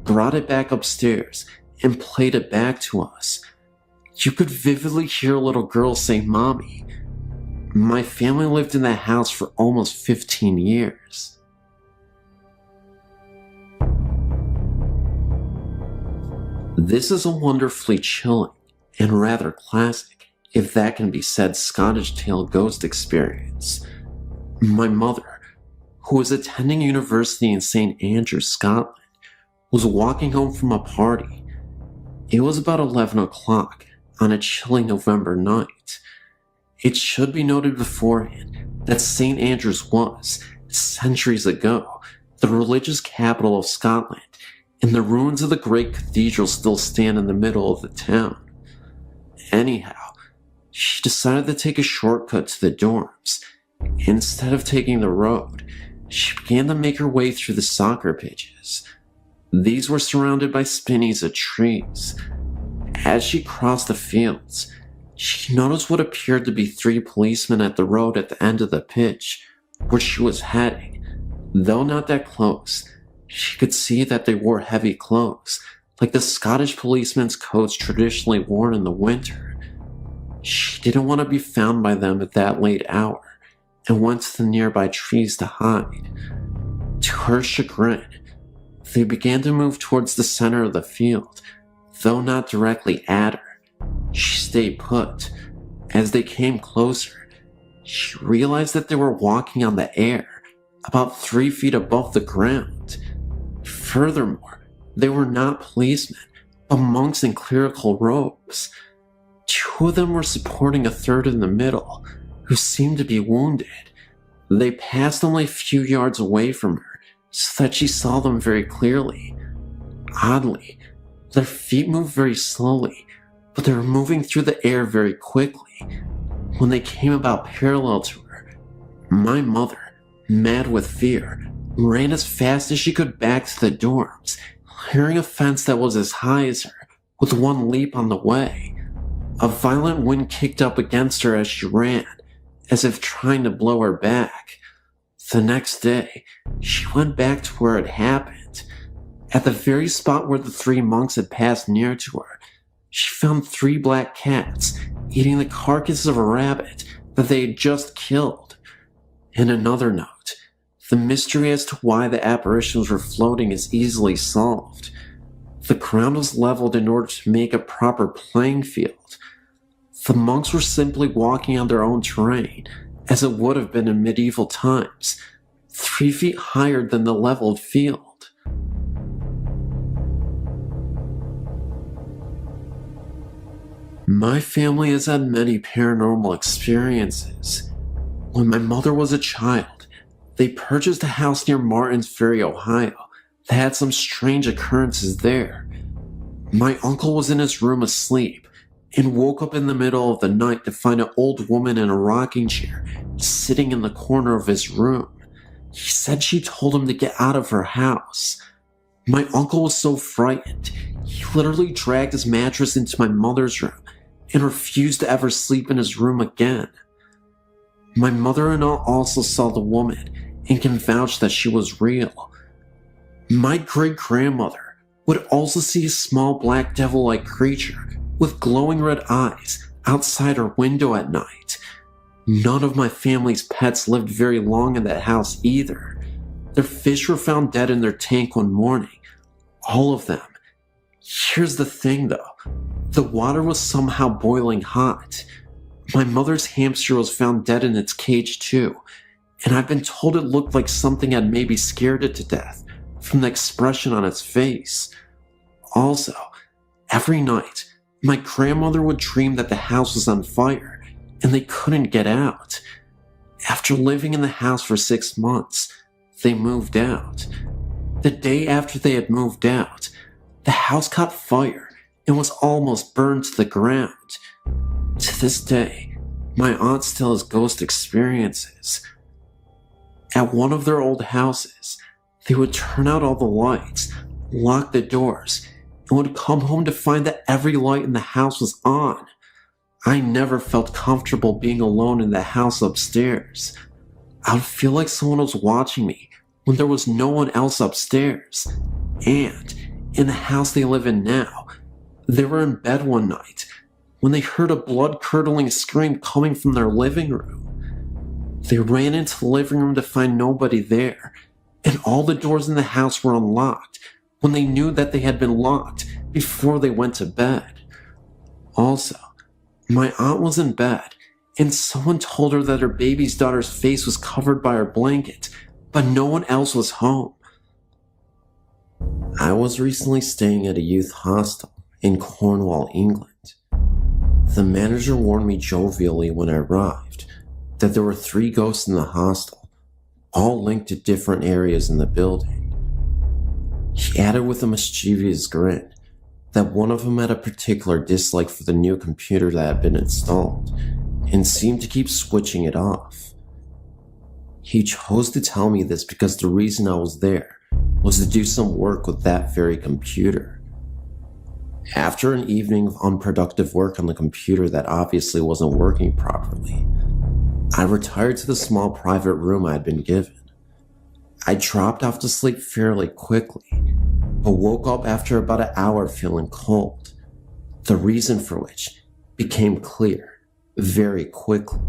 brought it back upstairs, and played it back to us. You could vividly hear a little girl say, "Mommy." My family lived in that house for almost 15 years. This is a wonderfully chilling and rather classic, if that can be said, Scottish tale ghost experience. My mother, who was attending university in St. Andrews, Scotland, was walking home from a party. It was about 11 o'clock on a chilly November night. It should be noted beforehand that St. Andrews was, centuries ago, the religious capital of Scotland, and the ruins of the great cathedral still stand in the middle of the town. Anyhow, she decided to take a shortcut to the dorms. Instead of taking the road, she began to make her way through the soccer pitches. These were surrounded by spinnies of trees. As she crossed the fields, she noticed what appeared to be 3 policemen at the road at the end of the pitch, where she was heading. Though not that close, she could see that they wore heavy clothes, like the Scottish policemen's coats traditionally worn in the winter. She didn't want to be found by them at that late hour, and went to the nearby trees to hide. To her chagrin, they began to move towards the center of the field, though not directly at her. She stayed put. As they came closer, she realized that they were walking on the air, about 3 feet above the ground. Furthermore, they were not policemen, but monks in clerical robes. 2 of them were supporting a third in the middle, who seemed to be wounded. They passed only a few yards away from her, so that she saw them very clearly. Oddly, their feet moved very slowly, but they were moving through the air very quickly. When they came about parallel to her, my mother, mad with fear, ran as fast as she could back to the dorms, clearing a fence that was as high as her, with one leap on the way. A violent wind kicked up against her as she ran, as if trying to blow her back. The next day, she went back to where it happened. At the very spot where the 3 monks had passed near to her, she found 3 black cats eating the carcass of a rabbit that they had just killed. In another note, the mystery as to why the apparitions were floating is easily solved. The ground was leveled in order to make a proper playing field. The monks were simply walking on their own terrain, as it would have been in medieval times, 3 feet higher than the leveled field. My family has had many paranormal experiences. When my mother was a child, they purchased a house near Martins Ferry, Ohio, that had some strange occurrences there. My uncle was in his room asleep and woke up in the middle of the night to find an old woman in a rocking chair sitting in the corner of his room. He said she told him to get out of her house. My uncle was so frightened, he literally dragged his mattress into my mother's room and refused to ever sleep in his room again. My mother-in-law also saw the woman and can vouch that she was real. My great-grandmother would also see a small black devil-like creature with glowing red eyes outside her window at night. None of my family's pets lived very long in that house either. Their fish were found dead in their tank one morning. All of them. Here's the thing though. The water was somehow boiling hot. My mother's hamster was found dead in its cage too, and I've been told it looked like something had maybe scared it to death from the expression on its face. Also, every night, my grandmother would dream that the house was on fire and they couldn't get out. After living in the house for 6 months, they moved out. The day after they had moved out, the house caught fire and was almost burned to the ground. To this day, my aunt still has ghost experiences. At one of their old houses, they would turn out all the lights, lock the doors, and would come home to find that every light in the house was on. I never felt comfortable being alone in the house upstairs. I would feel like someone was watching me when there was no one else upstairs. And in the house they live in now, they were in bed one night when they heard a blood-curdling scream coming from their living room. They ran into the living room to find nobody there, and all the doors in the house were unlocked when they knew that they had been locked before they went to bed. Also, my aunt was in bed, and someone told her that her baby's daughter's face was covered by her blanket, but no one else was home. I was recently staying at a youth hostel in Cornwall, England. The manager warned me jovially when I arrived that there were 3 ghosts in the hostel, all linked to different areas in the building. He added with a mischievous grin that one of them had a particular dislike for the new computer that had been installed and seemed to keep switching it off. He chose to tell me this because the reason I was there was to do some work with that very computer. After an evening of unproductive work on the computer that obviously wasn't working properly, I retired to the small private room I had been given. I dropped off to sleep fairly quickly, but woke up after about an hour feeling cold, the reason for which became clear very quickly.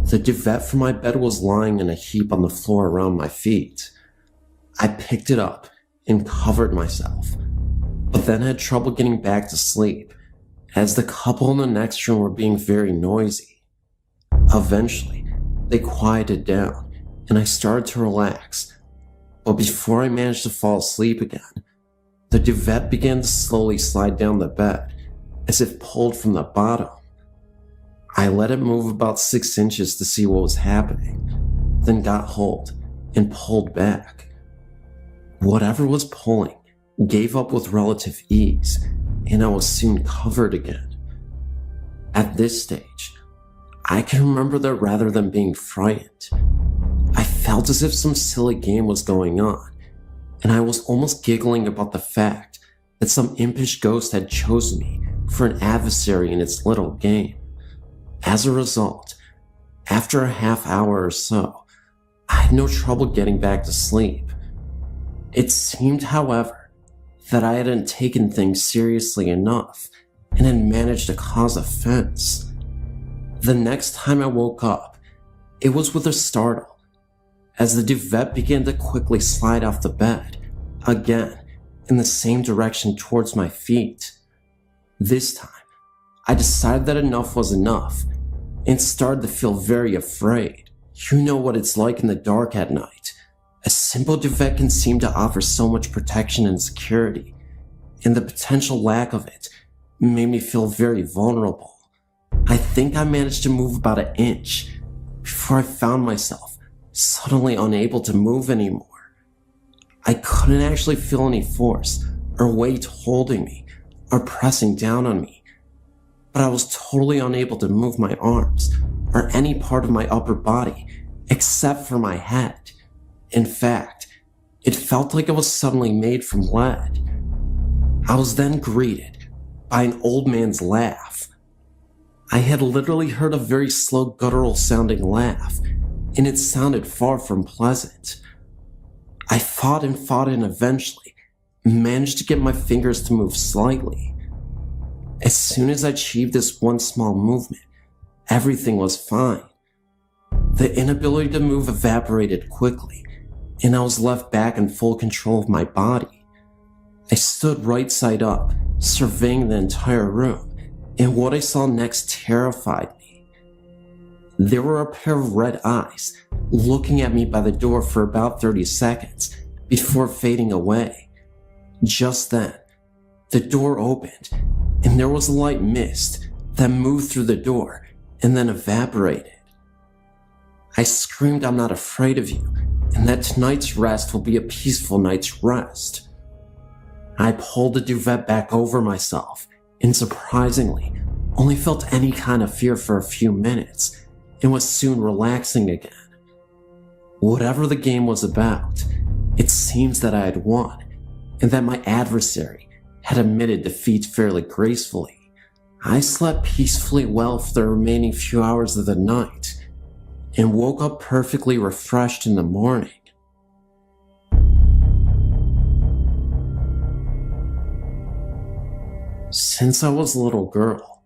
The duvet from my bed was lying in a heap on the floor around my feet. I picked it up and covered myself, but then had trouble getting back to sleep as the couple in the next room were being very noisy. Eventually, they quieted down and I started to relax, but before I managed to fall asleep again, the duvet began to slowly slide down the bed as if pulled from the bottom. I let it move about 6 inches to see what was happening, then got hold and pulled back. Whatever was pulling gave up with relative ease, and I was soon covered again. At this stage, I can remember that rather than being frightened, I felt as if some silly game was going on, and I was almost giggling about the fact that some impish ghost had chosen me for an adversary in its little game. As a result, after a half hour or so, I had no trouble getting back to sleep. It seemed, however, that I hadn't taken things seriously enough and had managed to cause offense. The next time I woke up, it was with a startle, as the duvet began to quickly slide off the bed, again, in the same direction towards my feet. This time, I decided that enough was enough and started to feel very afraid. You know what it's like in the dark at night. A simple duvet can seem to offer so much protection and security, and the potential lack of it made me feel very vulnerable. I think I managed to move about an inch before I found myself suddenly unable to move anymore. I couldn't actually feel any force or weight holding me or pressing down on me, but I was totally unable to move my arms or any part of my upper body except for my head. In fact, it felt like it was suddenly made from lead. I was then greeted by an old man's laugh. I had literally heard a very slow guttural sounding laugh, and it sounded far from pleasant. I fought and eventually managed to get my fingers to move slightly. As soon as I achieved this one small movement, everything was fine. The inability to move evaporated quickly, and I was left back in full control of my body. I stood right side up, surveying the entire room, and what I saw next terrified me. There were a pair of red eyes looking at me by the door for about 30 seconds before fading away. Just then, the door opened, and there was a light mist that moved through the door and then evaporated. I screamed, "I'm not afraid of you, and that tonight's rest will be a peaceful night's rest." I pulled the duvet back over myself and surprisingly only felt any kind of fear for a few minutes and was soon relaxing again. Whatever the game was about, it seems that I had won and that my adversary had admitted defeat fairly gracefully. I slept peacefully well for the remaining few hours of the night and woke up perfectly refreshed in the morning. Since I was a little girl,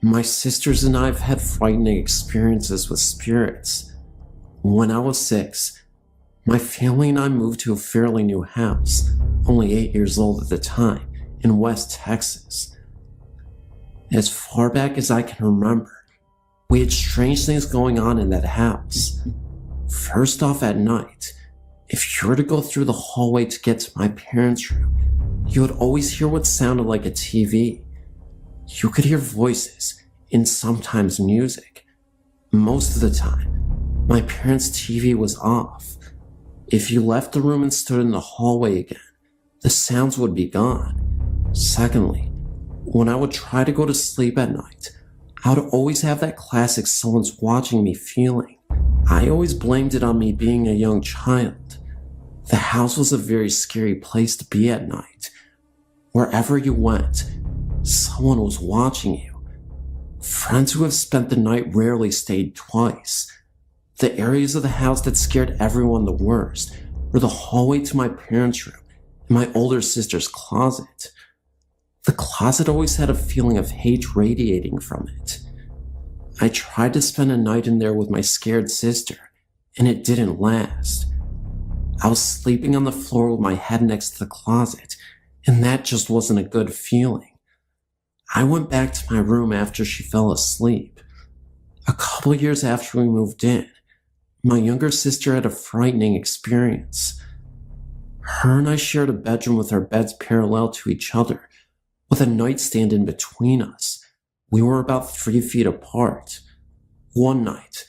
my sisters and I have had frightening experiences with spirits. When I was 6, my family and I moved to a fairly new house, only 8 years old at the time, in West Texas. As far back as I can remember, we had strange things going on in that house. First off, at night, if you were to go through the hallway to get to my parents' room, you would always hear what sounded like a TV. You could hear voices and sometimes music. Most of the time, my parents' TV was off. If you left the room and stood in the hallway again, the sounds would be gone. Secondly, when I would try to go to sleep at night, I would always have that classic "someone's watching me" feeling. I always blamed it on me being a young child. The house was a very scary place to be at night. Wherever you went, someone was watching you. Friends who have spent the night rarely stayed twice. The areas of the house that scared everyone the worst were the hallway to my parents' room and my older sister's closet. The closet always had a feeling of hate radiating from it. I tried to spend a night in there with my scared sister, and it didn't last. I was sleeping on the floor with my head next to the closet, and that just wasn't a good feeling. I went back to my room after she fell asleep. A couple of years after we moved in, my younger sister had a frightening experience. Her and I shared a bedroom with our beds parallel to each other, with a nightstand in between us. We were about 3 feet apart. One night,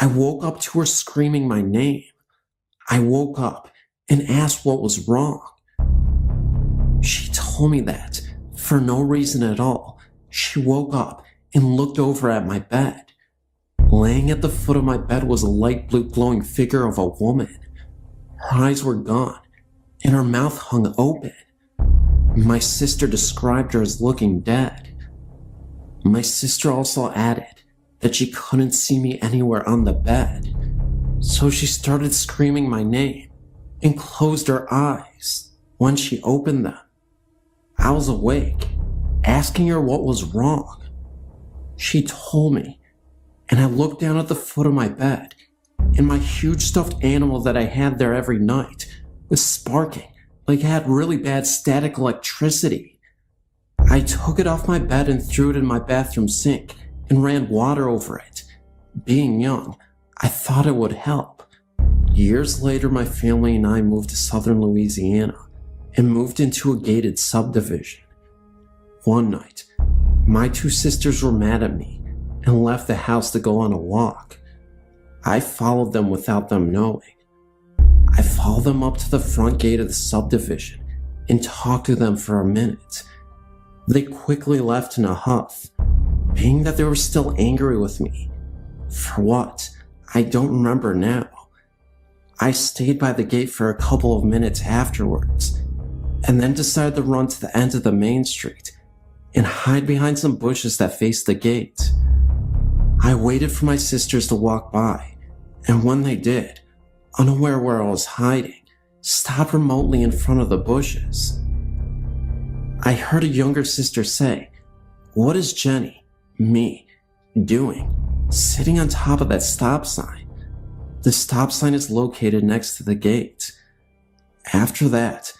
I woke up to her screaming my name. I woke up and asked what was wrong. She told me that, for no reason at all, she woke up and looked over at my bed. Laying at the foot of my bed was a light blue glowing figure of a woman. Her eyes were gone, and her mouth hung open. My sister described her as looking dead. My sister also added that she couldn't see me anywhere on the bed, so she started screaming my name and closed her eyes. When she opened them, I was awake, asking her what was wrong. She told me, and I looked down at the foot of my bed, and my huge stuffed animal that I had there every night was sparking like it had really bad static electricity. I took it off my bed and threw it in my bathroom sink and ran water over it. Being young, I thought it would help. Years later, my family and I moved to southern Louisiana and moved into a gated subdivision. One night, my two sisters were mad at me and left the house to go on a walk. I followed them without them knowing. I followed them up to the front gate of the subdivision and talked to them for a minute. They quickly left in a huff, being that they were still angry with me. For what? I don't remember now. I stayed by the gate for a couple of minutes afterwards, and then decided to run to the end of the main street and hide behind some bushes that faced the gate. I waited for my sisters to walk by, and when they did, unaware where I was hiding, stopped remotely in front of the bushes. I heard a younger sister say, "What is Jenny, me, doing, sitting on top of that stop sign? The stop sign is located next to the gate." After that,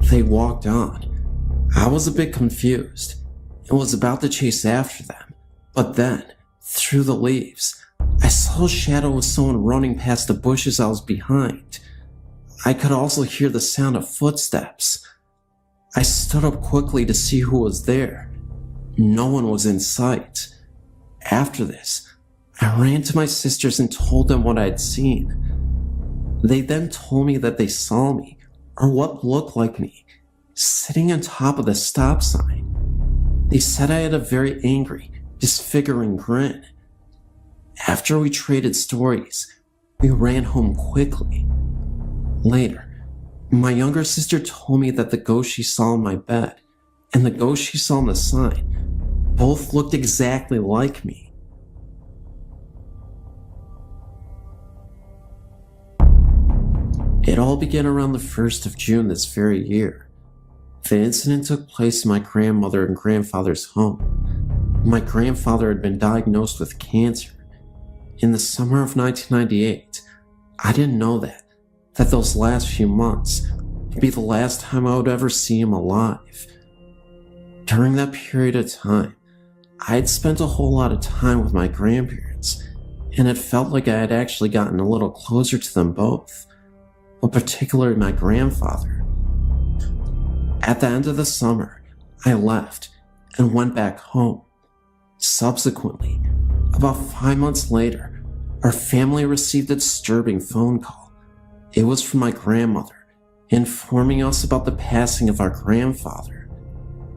they walked on. I was a bit confused and was about to chase after them, but then, through the leaves, I saw a shadow of someone running past the bushes I was behind. I could also hear the sound of footsteps. I stood up quickly to see who was there. No one was in sight. After this, I ran to my sisters and told them what I had seen. They then told me that they saw me, or what looked like me, sitting on top of the stop sign. They said I had a very angry, disfiguring grin. After we traded stories, we ran home quickly. Later, my younger sister told me that the ghost she saw in my bed and the ghost she saw on the sign both looked exactly like me. It all began around the 1st of June this very year. The incident took place in my grandmother and grandfather's home. My grandfather had been diagnosed with cancer. In the summer of 1998, I didn't know that those last few months would be the last time I would ever see him alive. During that period of time, I had spent a whole lot of time with my grandparents, and it felt like I had actually gotten a little closer to them both, but particularly my grandfather. At the end of the summer, I left and went back home. Subsequently, about 5 months later, our family received a disturbing phone call. It was from my grandmother, informing us about the passing of our grandfather.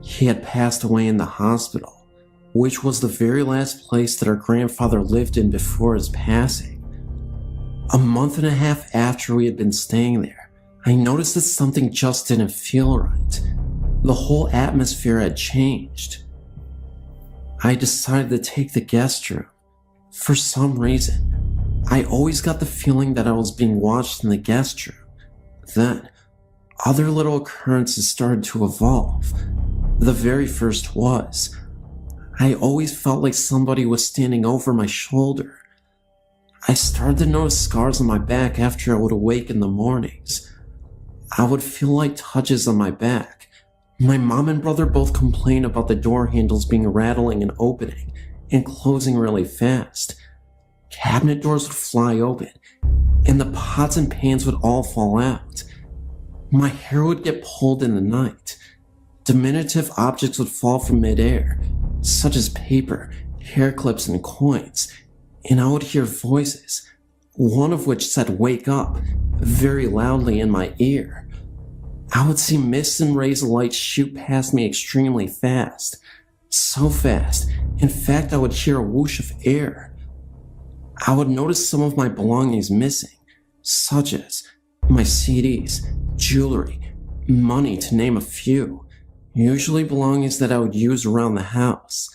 He had passed away in the hospital, which was the very last place that our grandfather lived in before his passing. A month and a half after we had been staying there, I noticed that something just didn't feel right. The whole atmosphere had changed. I decided to take the guest room. For some reason, I always got the feeling that I was being watched in the guest room. Then, other little occurrences started to evolve. The very first was, I always felt like somebody was standing over my shoulder. I started to notice scars on my back after I would awake in the mornings. I would feel like touches on my back. My mom and brother both complained about the door handles being rattling and opening and closing really fast. Cabinet doors would fly open, and the pots and pans would all fall out. My hair would get pulled in the night. Diminutive objects would fall from midair, such as paper, hair clips, and coins, and I would hear voices, one of which said "wake up" very loudly in my ear. I would see mists and rays of light shoot past me extremely fast. So fast, in fact, I would hear a whoosh of air. I would notice some of my belongings missing, such as my CDs, jewelry, money, to name a few, usually belongings that I would use around the house.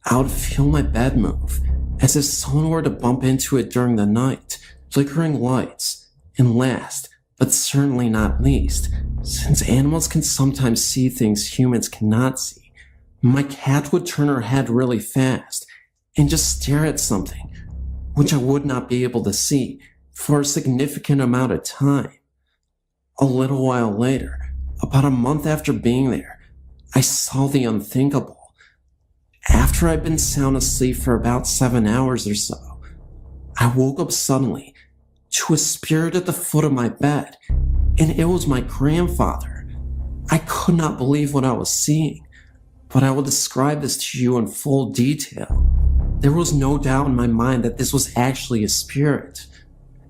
I would feel my bed move, as if someone were to bump into it during the night, flickering lights, and last, but certainly not least, since animals can sometimes see things humans cannot see. My cat would turn her head really fast and just stare at something, which I would not be able to see for a significant amount of time. A little while later, about a month after being there, I saw the unthinkable. After I'd been sound asleep for about 7 hours or so, I woke up suddenly to a spirit at the foot of my bed, and it was my grandfather. I could not believe what I was seeing, but I will describe this to you in full detail. There was no doubt in my mind that this was actually a spirit.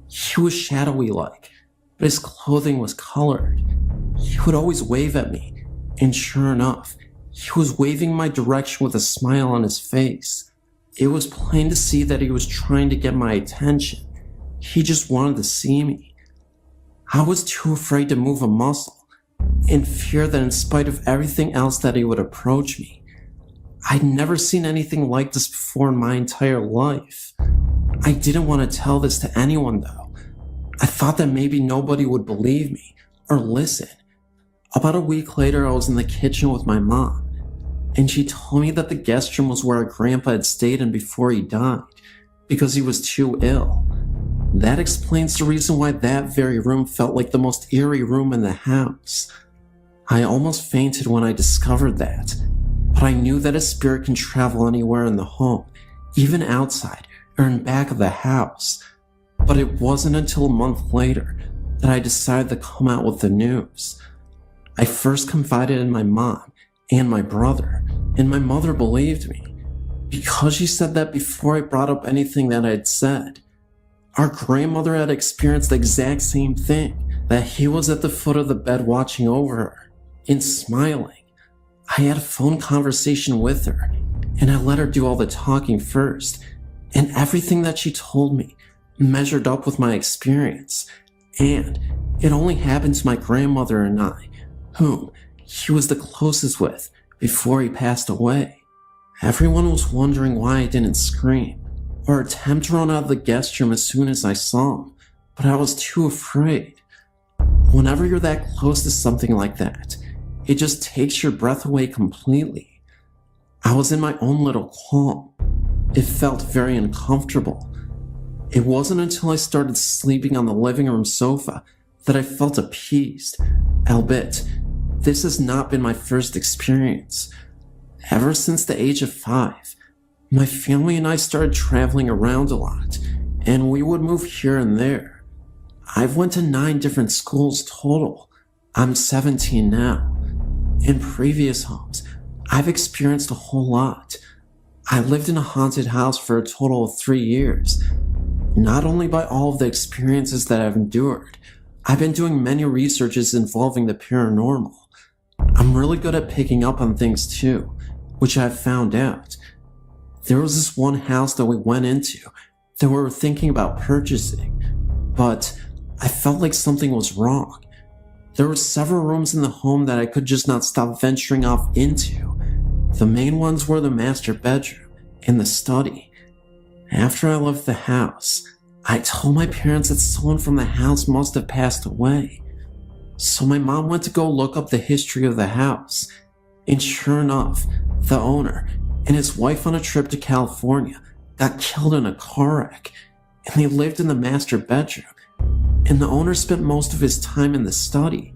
He was shadowy-like, but his clothing was colored. He would always wave at me, and sure enough, he was waving my direction with a smile on his face. It was plain to see that he was trying to get my attention. He just wanted to see me. I was too afraid to move a muscle, in fear that in spite of everything else that he would approach me. I'd never seen anything like this before in my entire life. I didn't want to tell this to anyone though. I thought that maybe nobody would believe me or listen. About a week later, I was in the kitchen with my mom, and she told me that the guest room was where our grandpa had stayed in before he died, because he was too ill. That explains the reason why that very room felt like the most eerie room in the house. I almost fainted when I discovered that, but I knew that a spirit can travel anywhere in the home, even outside or in back of the house. But it wasn't until a month later that I decided to come out with the news. I first confided in my mom and my brother, and my mother believed me, because she said that before I brought up anything that I'd said, our grandmother had experienced the exact same thing, that he was at the foot of the bed watching over her and smiling. I had a phone conversation with her, and I let her do all the talking first, and everything that she told me measured up with my experience, and it only happened to my grandmother and I, whom he was the closest with before he passed away. Everyone was wondering why I didn't scream or attempt to run out of the guest room as soon as I saw him, but I was too afraid. Whenever you're that close to something like that, it just takes your breath away completely. I was in my own little calm. It felt very uncomfortable. It wasn't until I started sleeping on the living room sofa that I felt appeased, albeit this has not been my first experience. Ever since the age of 5, my family and I started traveling around a lot, and we would move here and there. I've went to 9 different schools total. I'm 17 now. In previous homes, I've experienced a whole lot. I lived in a haunted house for a total of 3 years. Not only by all of the experiences that I've endured, I've been doing many researches involving the paranormal. I'm really good at picking up on things too, which I've found out. There was this one house that we went into that we were thinking about purchasing, but I felt like something was wrong. There were several rooms in the home that I could just not stop venturing off into. The main ones were the master bedroom and the study. After I left the house, I told my parents that someone from the house must have passed away. So my mom went to go look up the history of the house, and sure enough, the owner and his wife on a trip to California got killed in a car wreck, and they lived in the master bedroom, and the owner spent most of his time in the study.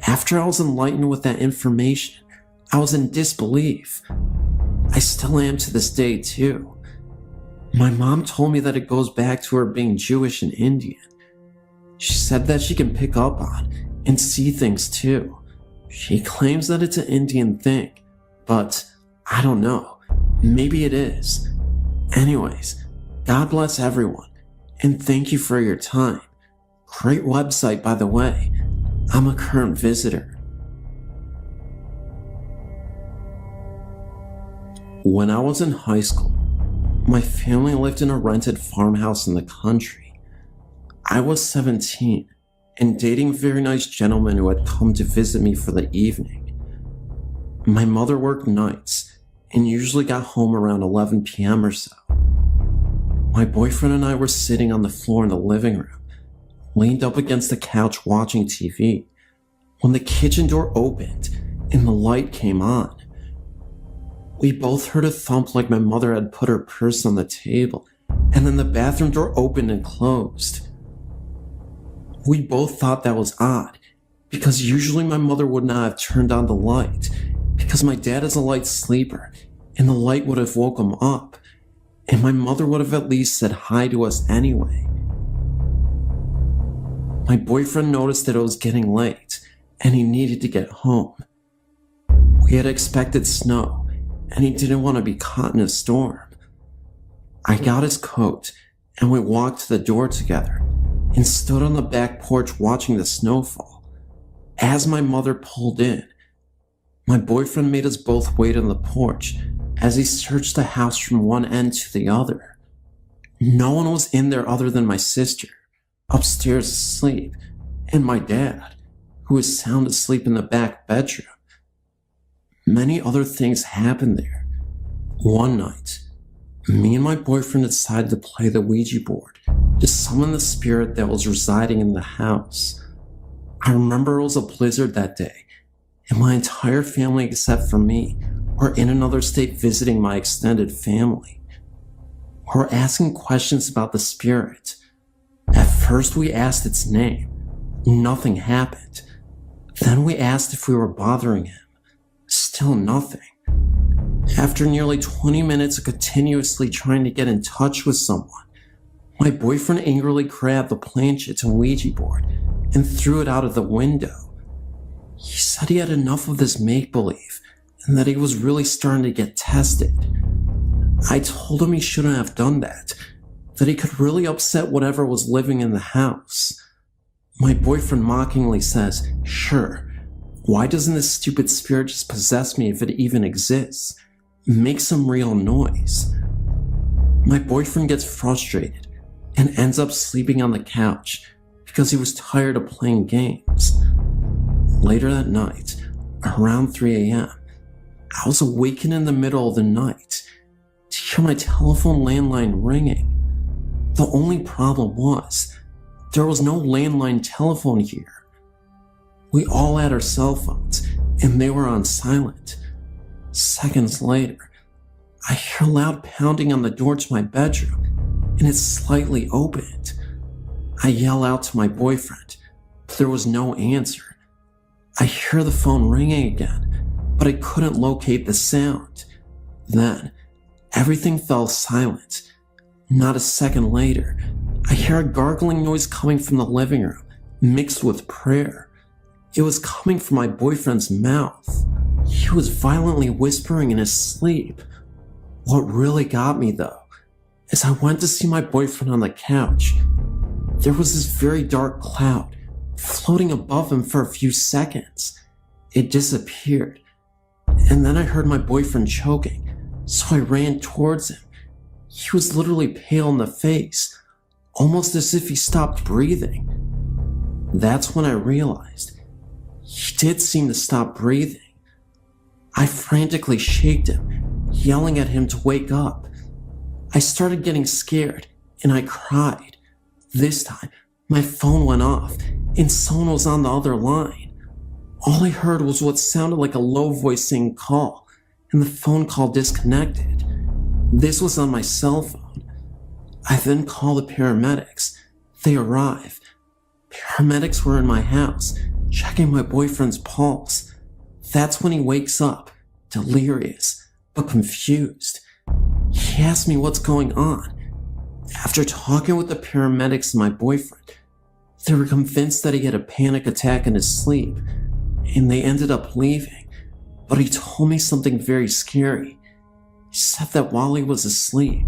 After I was enlightened with that information, I was in disbelief. I still am to this day too. My mom told me that it goes back to her being Jewish and Indian. She said that she can pick up on and see things too. She claims that it's an Indian thing, but I don't know. Maybe it is. Anyways, God bless everyone, and thank you for your time. Great website, by the way. I'm a current visitor. When I was in high school, my family lived in a rented farmhouse in the country. I was 17 and dating a very nice gentleman who had come to visit me for the evening. My mother worked nights and usually got home around 11 p.m. or so. My boyfriend and I were sitting on the floor in the living room leaned up against the couch watching TV, when the kitchen door opened and the light came on. We both heard a thump like my mother had put her purse on the table, and then the bathroom door opened and closed. We both thought that was odd, because usually my mother would not have turned on the light, because my dad is a light sleeper, and the light would have woke him up, and my mother would have at least said hi to us anyway. My boyfriend noticed that it was getting late, and he needed to get home. We had expected snow, and he didn't want to be caught in a storm. I got his coat, and we walked to the door together, and stood on the back porch watching the snowfall. As my mother pulled in, my boyfriend made us both wait on the porch as he searched the house from one end to the other. No one was in there other than my sister, upstairs asleep, and my dad, who was sound asleep in the back bedroom. Many other things happened there. One night, me and my boyfriend decided to play the Ouija board to summon the spirit that was residing in the house. I remember it was a blizzard that day, and my entire family except for me were in another state visiting my extended family. We were asking questions about the spirit. At first we asked its name. Nothing happened. Then we asked if we were bothering him. Still nothing. After nearly 20 minutes of continuously trying to get in touch with someone, my boyfriend angrily grabbed the planchette and Ouija board and threw it out of the window. He said he had enough of this make-believe and that he was really starting to get tested. I told him he shouldn't have done that he could really upset whatever was living in the house. My boyfriend mockingly says, "Sure, why doesn't this stupid spirit just possess me if it even exists? Make some real noise." My boyfriend gets frustrated and ends up sleeping on the couch because he was tired of playing games. Later that night, around 3 a.m., I was awakened in the middle of the night to hear my telephone landline ringing. The only problem was, there was no landline telephone here. We all had our cell phones, and they were on silent. Seconds later, I hear loud pounding on the door to my bedroom, and it's slightly opened. I yell out to my boyfriend, but there was no answer. I hear the phone ringing again, but I couldn't locate the sound. Then, everything fell silent. Not a second later, I hear a gargling noise coming from the living room, mixed with prayer. It was coming from my boyfriend's mouth. He was violently whispering in his sleep. What really got me, though, is I went to see my boyfriend on the couch. There was this very dark cloud floating above him for a few seconds. It disappeared, and then I heard my boyfriend choking, so I ran towards him. He was literally pale in the face, almost as if he stopped breathing. That's when I realized he did seem to stop breathing. I frantically shaked him, yelling at him to wake up. I started getting scared, and I cried. This time, my phone went off, and someone was on the other line. All I heard was what sounded like a low voice saying call, and the phone call disconnected. This was on my cell phone. I then called the paramedics. They arrive. Paramedics were in my house, checking my boyfriend's pulse. That's when he wakes up, delirious, but confused. He asked me what's going on. After talking with the paramedics and my boyfriend, they were convinced that he had a panic attack in his sleep, and they ended up leaving. But he told me something very scary. He said that while he was asleep,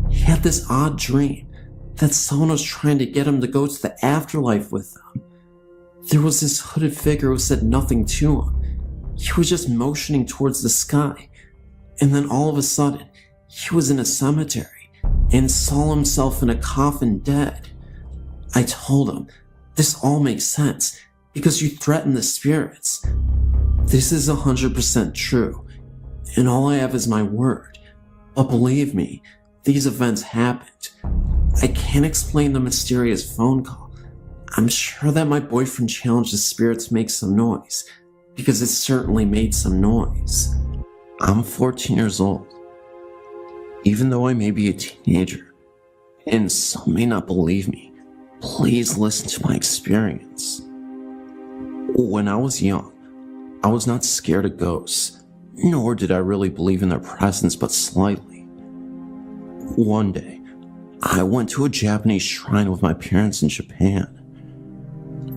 he had this odd dream that someone was trying to get him to go to the afterlife with them. There was this hooded figure who said nothing to him. He was just motioning towards the sky, and then all of a sudden, he was in a cemetery and saw himself in a coffin dead. I told him, "This all makes sense because you threaten the spirits." This is 100% true, and all I have is my word. But believe me, these events happened. I can't explain the mysterious phone call, I'm sure that my boyfriend challenged the spirit to make some noise, because it certainly made some noise. I'm 14 years old. Even though I may be a teenager, and some may not believe me, please listen to my experience. When I was young, I was not scared of ghosts, nor did I really believe in their presence but slightly. One day, I went to a Japanese shrine with my parents in Japan.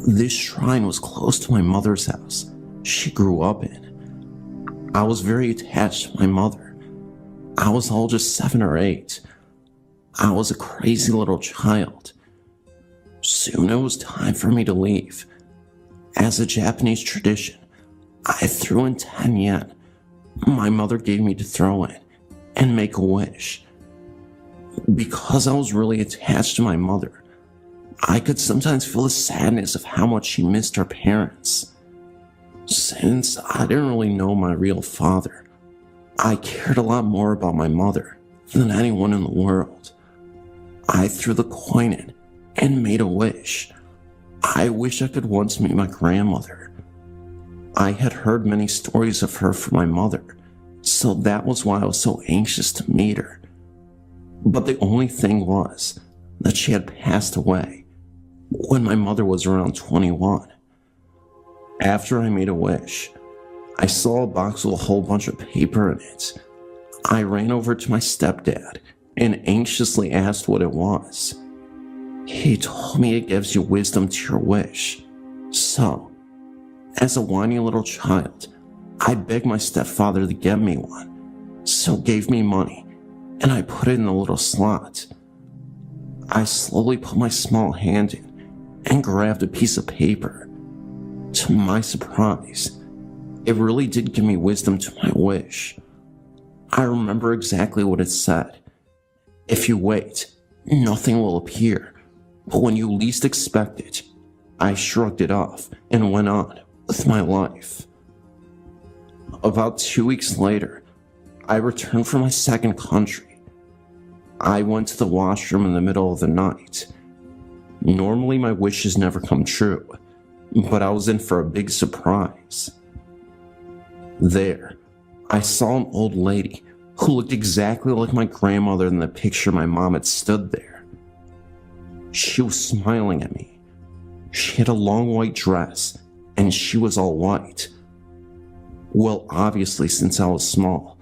This shrine was close to my mother's house she grew up in. I was very attached to my mother. I was all just 7 or 8. I was a crazy little child. Soon it was time for me to leave. As a Japanese tradition, I threw in 10 yen my mother gave me to throw in and make a wish. Because I was really attached to my mother, I could sometimes feel the sadness of how much she missed her parents. Since I didn't really know my real father, I cared a lot more about my mother than anyone in the world. I threw the coin in and made a wish. I wish I could once meet my grandmother. I had heard many stories of her from my mother, so that was why I was so anxious to meet her. But the only thing was that she had passed away when my mother was around 21. After I made a wish, I saw a box with a whole bunch of paper in it. I ran over to my stepdad and anxiously asked what it was. He told me it gives you wisdom to your wish. So, as a whiny little child, I begged my stepfather to get me one, so gave me money, and I put it in the little slot. I slowly put my small hand in and grabbed a piece of paper. To my surprise, it really did give me wisdom to my wish. I remember exactly what it said. If you wait, nothing will appear, but when you least expect it. I shrugged it off and went on with my life. About 2 weeks later, I returned from my second country. I went to the washroom in the middle of the night. Normally my wishes never come true, but I was in for a big surprise. There, I saw an old lady who looked exactly like my grandmother in the picture my mom had stood there. She was smiling at me. She had a long white dress, and she was all white. Well, obviously, since I was small,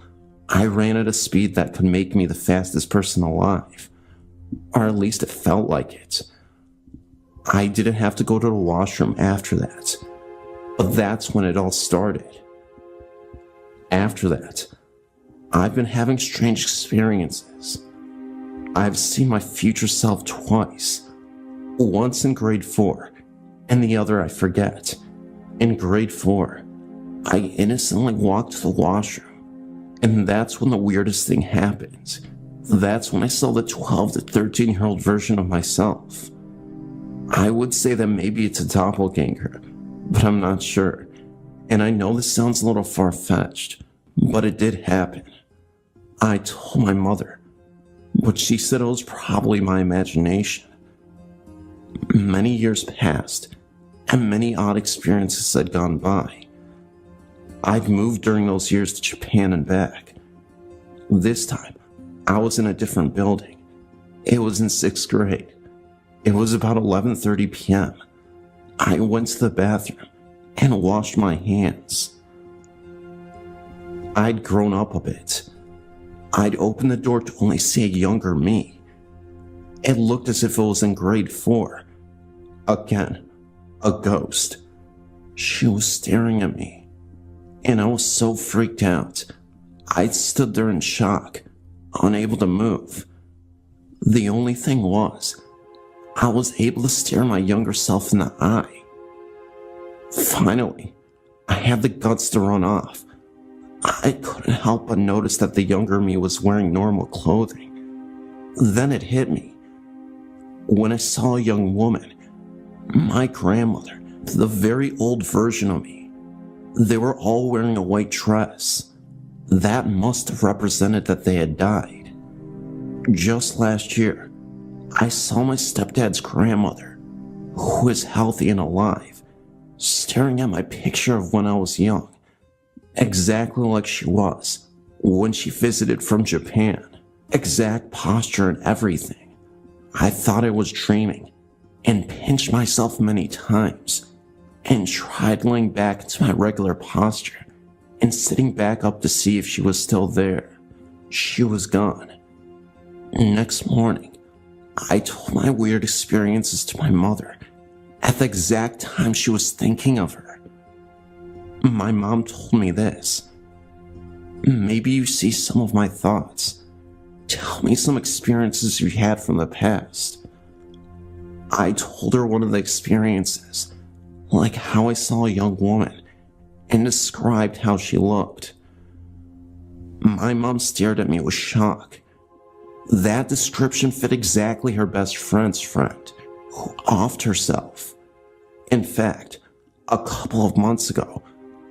I ran at a speed that could make me the fastest person alive. Or at least it felt like it. I didn't have to go to the washroom after that. But that's when it all started. After that, I've been having strange experiences. I've seen my future self twice. Once in grade 4, and the other I forget. In grade 4, I innocently walked to the washroom, and that's when the weirdest thing happened. That's when I saw the 12 to 13-year-old version of myself. I would say that maybe it's a doppelganger, but I'm not sure. And I know this sounds a little far-fetched, but it did happen. I told my mother, but she said it was probably my imagination. Many years passed, and many odd experiences had gone by. I'd moved during those years to Japan and back. This time, I was in a different building. It was in 6th grade. It was about 11:30 p.m. I went to the bathroom and washed my hands. I'd grown up a bit. I'd opened the door to only see a younger me. It looked as if it was in grade 4. Again, a ghost. She was staring at me, and I was so freaked out. I stood there in shock, unable to move. The only thing was, I was able to stare my younger self in the eye. Finally, I had the guts to run off. I couldn't help but notice that the younger me was wearing normal clothing. Then it hit me. When I saw a young woman, my grandmother, the very old version of me, they were all wearing a white dress. That must have represented that they had died. Just last year, I saw my stepdad's grandmother. who is healthy and alive, staring at my picture of when I was young, exactly like she was when she visited from Japan. Exact posture and everything. I thought I was dreaming and pinched myself many times and tried laying back into my regular posture and sitting back up to see if she was still there. She was gone. Next morning, I told my weird experiences to my mother at the exact time she was thinking of her. My mom told me this: "Maybe you see some of my thoughts. Tell me some experiences you had from the past." I told her one of the experiences, like how I saw a young woman, and described how she looked. My mom stared at me with shock. That description fit exactly her best friend's friend, who offed herself. In fact, a couple of months ago,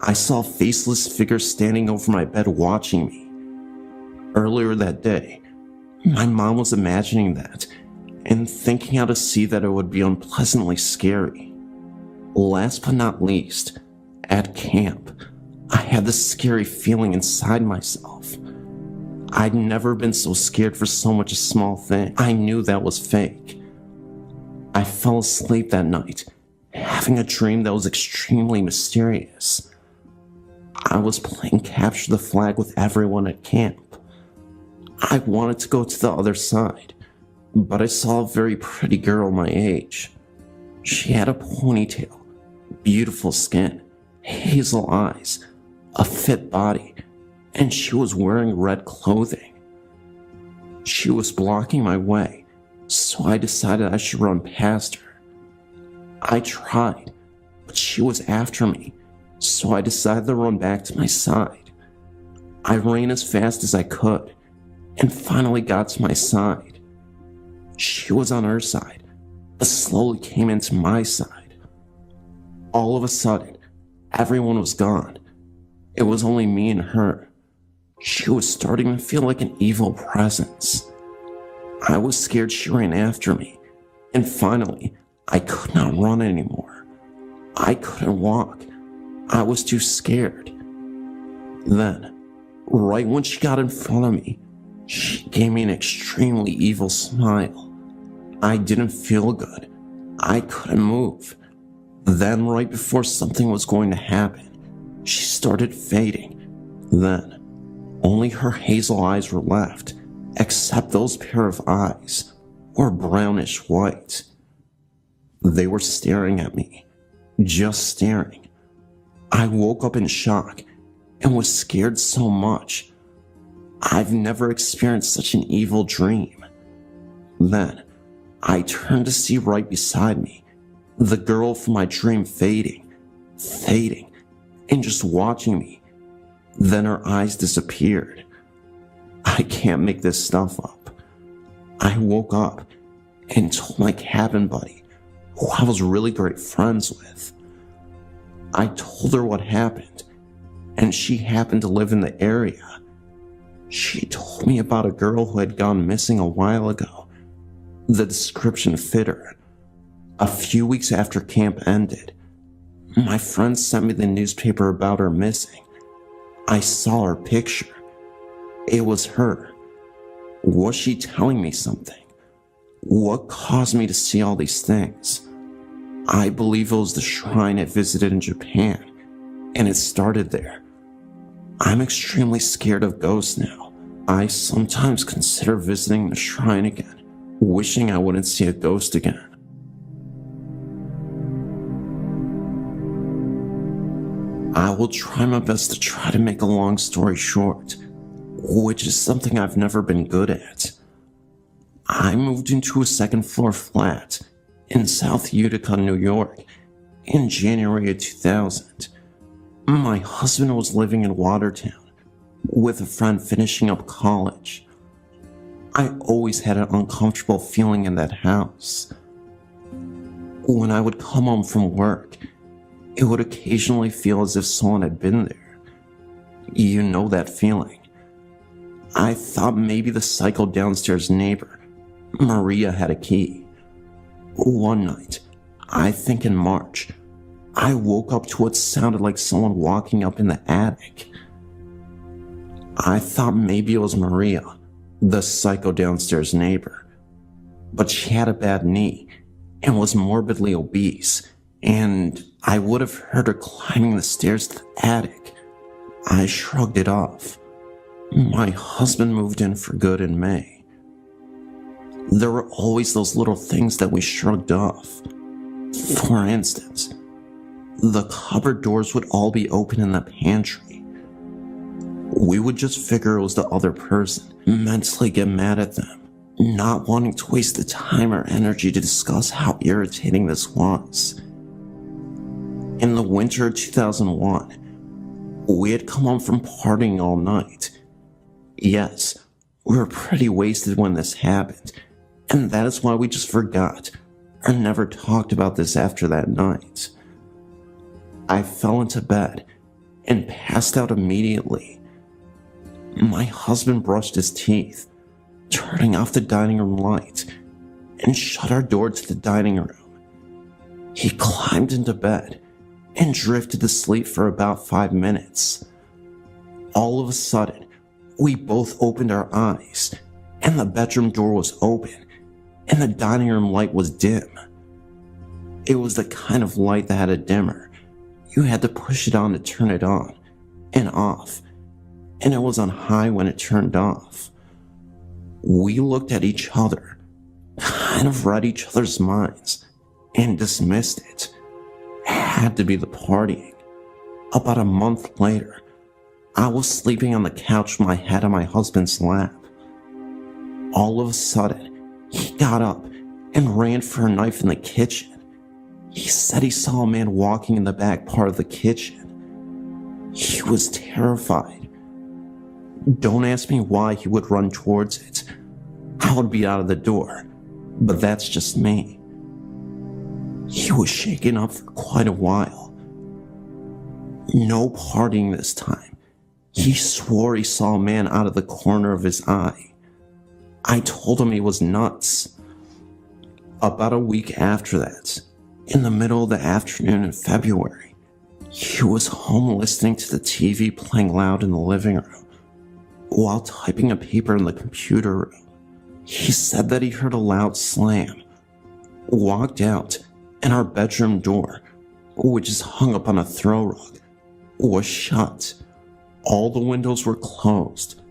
I saw a faceless figure standing over my bed watching me. Earlier that day, my mom was imagining that and thinking how to see that it would be unpleasantly scary. Last but not least, at camp, I had this scary feeling inside myself. I'd never been so scared for so much a small thing. I knew that was fake. I fell asleep that night, having a dream that was extremely mysterious. I was playing capture the flag with everyone at camp. I wanted to go to the other side, but I saw a very pretty girl my age. She had a ponytail, beautiful skin, hazel eyes, a fit body, and she was wearing red clothing. She was blocking my way, so I decided I should run past her. I tried, but she was after me, so I decided to run back to my side. I ran as fast as I could, and finally got to my side. She was on her side, but slowly came into my side. All of a sudden, everyone was gone. It was only me and her. She was starting to feel like an evil presence. I was scared she ran after me, and finally, I could not run anymore. I couldn't walk. I was too scared. Then, right when she got in front of me, she gave me an extremely evil smile. I didn't feel good. I couldn't move. Then, right before something was going to happen, she started fading. Then, only her hazel eyes were left, except those pair of eyes were brownish white. They were staring at me, just staring. I woke up in shock and was scared so much. I've never experienced such an evil dream. Then, I turned to see right beside me, the girl from my dream fading, and just watching me. Then her eyes disappeared. I can't make this stuff up. I woke up and told my cabin buddy, who I was really great friends with. I told her what happened, and she happened to live in the area. She told me about a girl who had gone missing a while ago. The description fit her. A few weeks after camp ended, my friend sent me the newspaper about her missing. I saw her picture. It was her. Was she telling me something? What caused me to see all these things? I believe it was the shrine I visited in Japan, and it started there. I'm extremely scared of ghosts now. I sometimes consider visiting the shrine again, wishing I wouldn't see a ghost again. I will try my best to try to make a long story short, which is something I've never been good at. I moved into a second-floor flat in South Utica, New York, in January of 2000. My husband was living in Watertown with a friend finishing up college. I always had an uncomfortable feeling in that house. When I would come home from work, it would occasionally feel as if someone had been there. You know that feeling. I thought maybe the psycho downstairs neighbor, Maria, had a key. One night, I think in March, I woke up to what sounded like someone walking up in the attic. I thought maybe it was Maria, the psycho downstairs neighbor, but she had a bad knee and was morbidly obese, and I would have heard her climbing the stairs to the attic. I shrugged it off. My husband moved in for good in May. There were always those little things that we shrugged off. For instance, the cupboard doors would all be open in the pantry. We would just figure it was the other person, mentally get mad at them, not wanting to waste the time or energy to discuss how irritating this was. In the winter of 2001, we had come home from partying all night. Yes, we were pretty wasted when this happened, and that is why we just forgot or never talked about this after that night. I fell into bed and passed out immediately. My husband brushed his teeth, turning off the dining room light, and shut our door to the dining room. He climbed into bed and drifted to sleep for about 5 minutes. All of a sudden, we both opened our eyes, and the bedroom door was open, and the dining room light was dim. It was the kind of light that had a dimmer. You had to push it on to turn it on and off, and it was on high when it turned off. We looked at each other, kind of read each other's minds, and dismissed it. It had to be the partying. About a month later, I was sleeping on the couch with my head on my husband's lap. All of a sudden, he got up and ran for a knife in the kitchen. He said he saw a man walking in the back part of the kitchen. He was terrified. Don't ask me why he would run towards it. I would be out of the door, but that's just me. He was shaken up for quite a while. No partying this time. He swore he saw a man out of the corner of his eye. I told him he was nuts. About a week after that, in the middle of the afternoon in February, he was home listening to the TV playing loud in the living room while typing a paper in the computer room. He said that he heard a loud slam, walked out, and our bedroom door, which is hung up on a throw rug, was shut. All the windows were closed,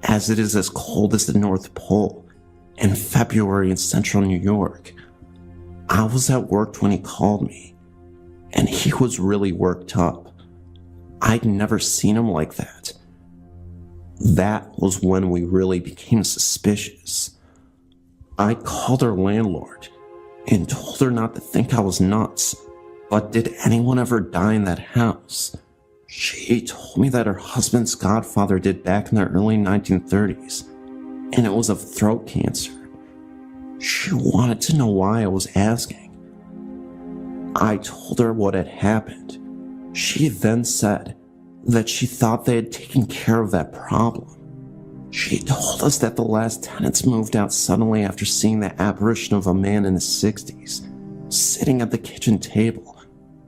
as it is as cold as the North Pole in February in central New York. I was at work when he called me, and he was really worked up. I'd never seen him like that. That was when we really became suspicious. I called our landlord and told her not to think I was nuts, but did anyone ever die in that house? She told me that her husband's godfather did back in the early 1930s, and it was of throat cancer. She wanted to know why I was asking. I told her what had happened. She then said that she thought they had taken care of that problem. She told us that the last tenants moved out suddenly after seeing the apparition of a man in his 60s, sitting at the kitchen table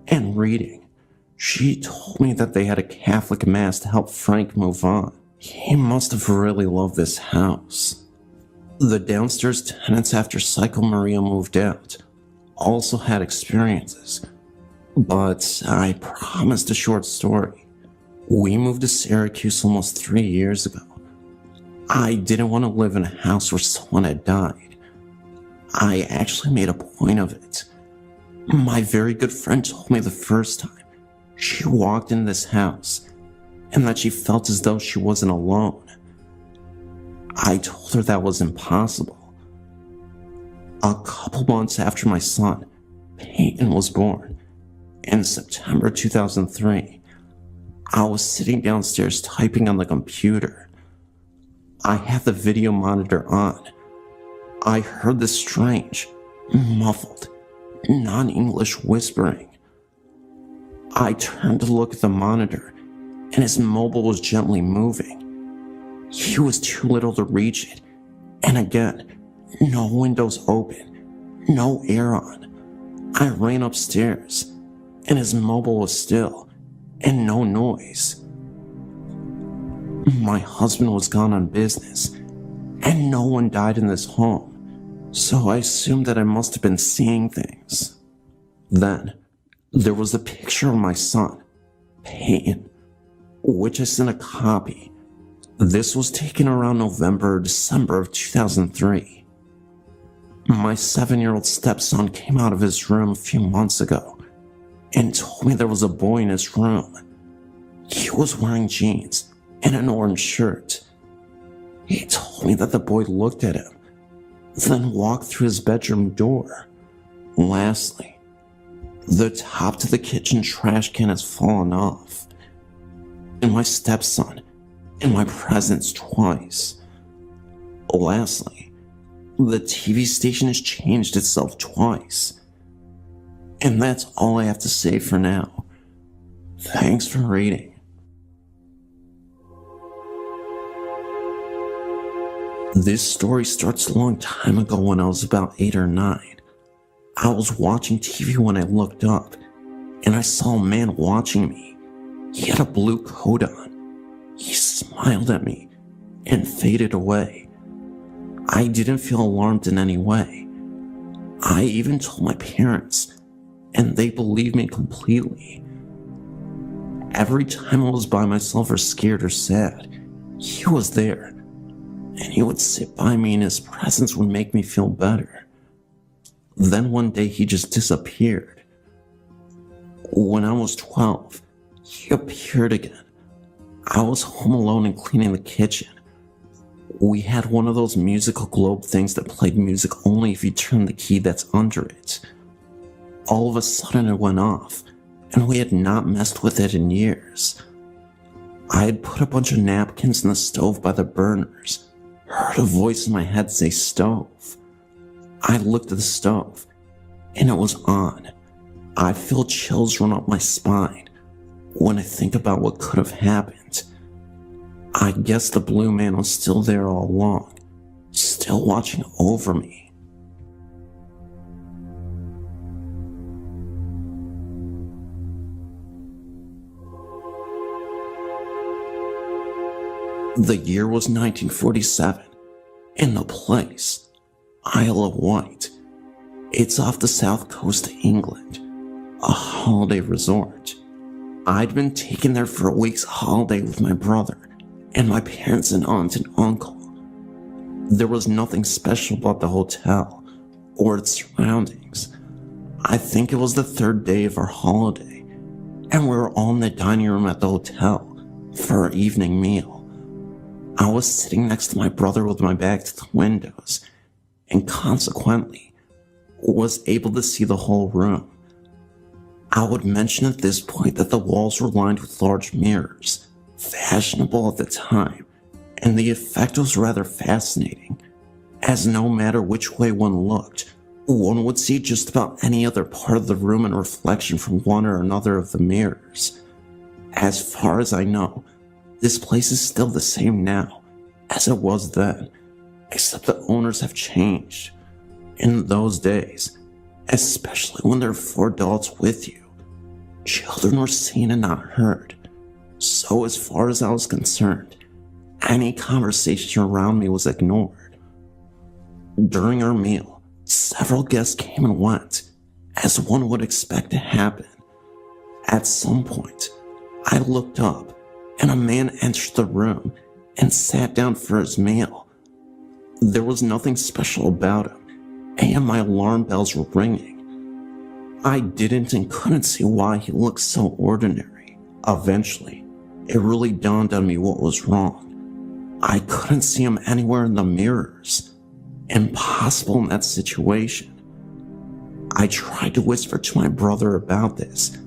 and reading. She told me that they had a Catholic mass to help Frank move on. He must have really loved this house. The downstairs tenants after Psycho Maria moved out also had experiences, but I promised a short story. We moved to Syracuse almost 3 years ago. I didn't want to live in a house where someone had died. I actually made a point of it. My very good friend told me the first time she walked in this house and that she felt as though she wasn't alone. I told her that was impossible. A couple months after my son, Peyton, was born, in September 2003, I was sitting downstairs typing on the computer. I had the video monitor on. I heard this strange, muffled, non-English whispering. I turned to look at the monitor, and his mobile was gently moving. He was too little to reach it, and again, no windows open, no air on. I ran upstairs, and his mobile was still, and no noise. My husband was gone on business, and no one died in this home, so I assumed that I must have been seeing things. Then, there was a picture of my son, Peyton, which I sent a copy. This was taken around November or December of 2003. My 7-year-old stepson came out of his room a few months ago and told me there was a boy in his room. He was wearing jeans and an orange shirt. He told me that the boy looked at him, then walked through his bedroom door. Lastly, the top to the kitchen trash can has fallen off, and my stepson in my presence twice. Lastly, the TV station has changed itself twice. And that's all I have to say for now. Thanks for reading. This story starts a long time ago when I was about 8 or 9. I was watching TV when I looked up, and I saw a man watching me. He had a blue coat on. He smiled at me and faded away. I didn't feel alarmed in any way. I even told my parents, and they believed me completely. Every time I was by myself or scared or sad, he was there, and he would sit by me and his presence would make me feel better. Then one day he just disappeared. When I was 12, he appeared again. I was home alone and cleaning the kitchen. We had one of those musical globe things that played music only if you turned the key that's under it. All of a sudden it went off, and we had not messed with it in years. I had put a bunch of napkins in the stove by the burners, heard a voice in my head say stove. I looked at the stove, and it was on. I feel chills run up my spine when I think about what could have happened. I guess the blue man was still there all along, still watching over me. The year was 1947, and the place, Isle of Wight. It's off the south coast of England, a holiday resort. I'd been taken there for a week's holiday with my brother and my parents and aunt and uncle. There was nothing special about the hotel or its surroundings. I think it was the 3rd day of our holiday, and we were all in the dining room at the hotel for our evening meal. I was sitting next to my brother with my back to the windows, and consequently was able to see the whole room. I would mention at this point that the walls were lined with large mirrors, fashionable at the time, and the effect was rather fascinating, as no matter which way one looked, one would see just about any other part of the room in reflection from one or another of the mirrors. As far as I know, this place is still the same now as it was then, except the owners have changed. In those days, especially when there are 4 adults with you, children were seen and not heard. So as far as I was concerned, any conversation around me was ignored. During our meal, several guests came and went, as one would expect to happen. At some point, I looked up, and a man entered the room and sat down for his meal. There was nothing special about him, and my alarm bells were ringing. I didn't and couldn't see why he looked so ordinary. Eventually, it really dawned on me what was wrong. I couldn't see him anywhere in the mirrors. Impossible in that situation. I tried to whisper to my brother about this,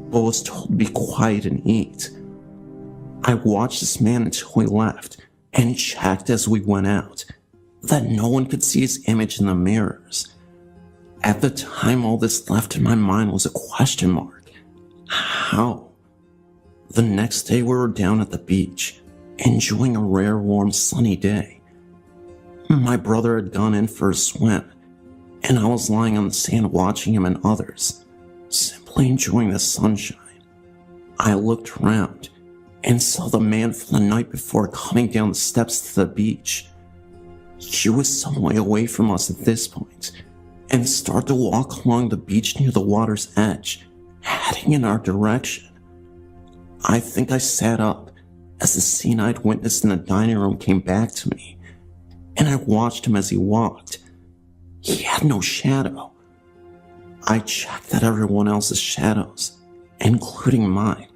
but was told to be quiet and eat. I watched this man until he left, and checked as we went out that no one could see his image in the mirrors. At the time, all this left in my mind was a question mark. How? The next day we were down at the beach, enjoying a rare, warm, sunny day. My brother had gone in for a swim, and I was lying on the sand watching him and others, simply enjoying the sunshine. I looked around and saw the man from the night before coming down the steps to the beach. He was some way away from us at this point and started to walk along the beach near the water's edge, heading in our direction. I think I sat up as the scene I'd witnessed in the dining room came back to me, and I watched him as he walked. He had no shadow. I checked that everyone else's shadows, including mine,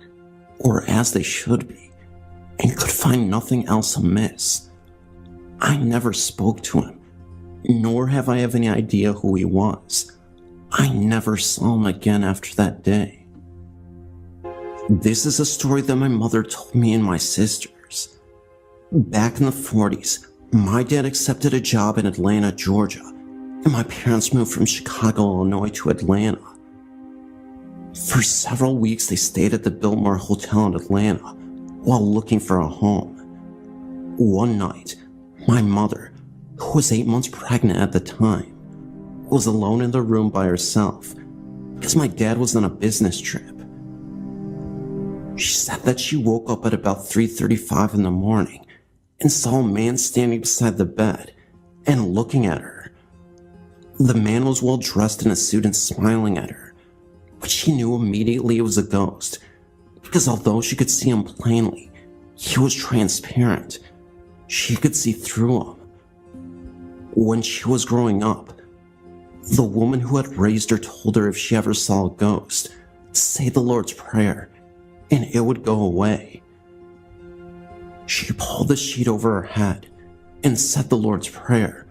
were as they should be, and could find nothing else amiss. I never spoke to him, nor have I any idea who he was. I never saw him again after that day. This is a story that my mother told me and my sisters. Back in the 40s, my dad accepted a job in Atlanta, Georgia, and my parents moved from Chicago, Illinois to Atlanta. For several weeks, they stayed at the Biltmore Hotel in Atlanta while looking for a home. One night, my mother, who was 8 months pregnant at the time, was alone in the room by herself because my dad was on a business trip. She said that she woke up at about 3:35 in the morning and saw a man standing beside the bed and looking at her. The man was well dressed in a suit and smiling at her, but she knew immediately it was a ghost because although she could see him plainly, he was transparent. She could see through him. When she was growing up, the woman who had raised her told her if she ever saw a ghost, say the Lord's Prayer, and it would go away. She pulled the sheet over her head and said the Lord's Prayer,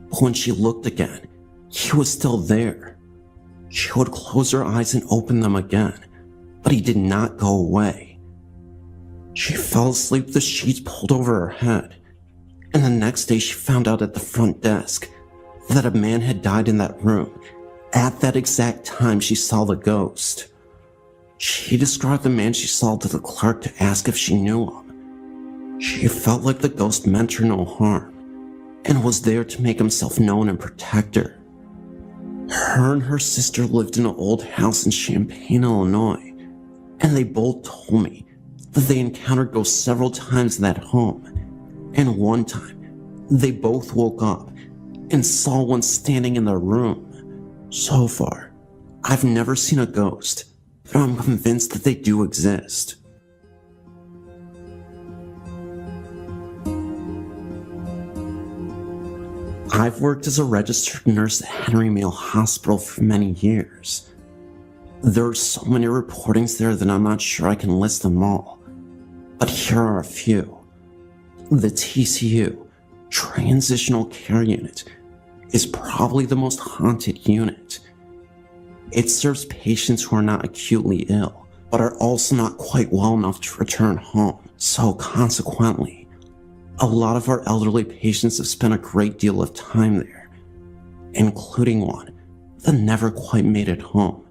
but when she looked again, he was still there. She would close her eyes and open them again, but he did not go away. She fell asleep with the sheets pulled over her head, and the next day she found out at the front desk that a man had died in that room at that exact time she saw the ghost. She described the man she saw to the clerk to ask if she knew him. She felt like the ghost meant her no harm and was there to make himself known and protect her. Her and her sister lived in an old house in Champaign, Illinois, and they both told me that they encountered ghosts several times in that home, and one time they both woke up and saw one standing in their room. So far, I've never seen a ghost, but I'm convinced that they do exist. I've worked as a registered nurse at Henry Mill Hospital for many years. There are so many reportings there that I'm not sure I can list them all, but here are a few. The TCU, Transitional Care Unit, is probably the most haunted unit. It serves patients who are not acutely ill, but are also not quite well enough to return home, so consequently, a lot of our elderly patients have spent a great deal of time there, including one that never quite made it home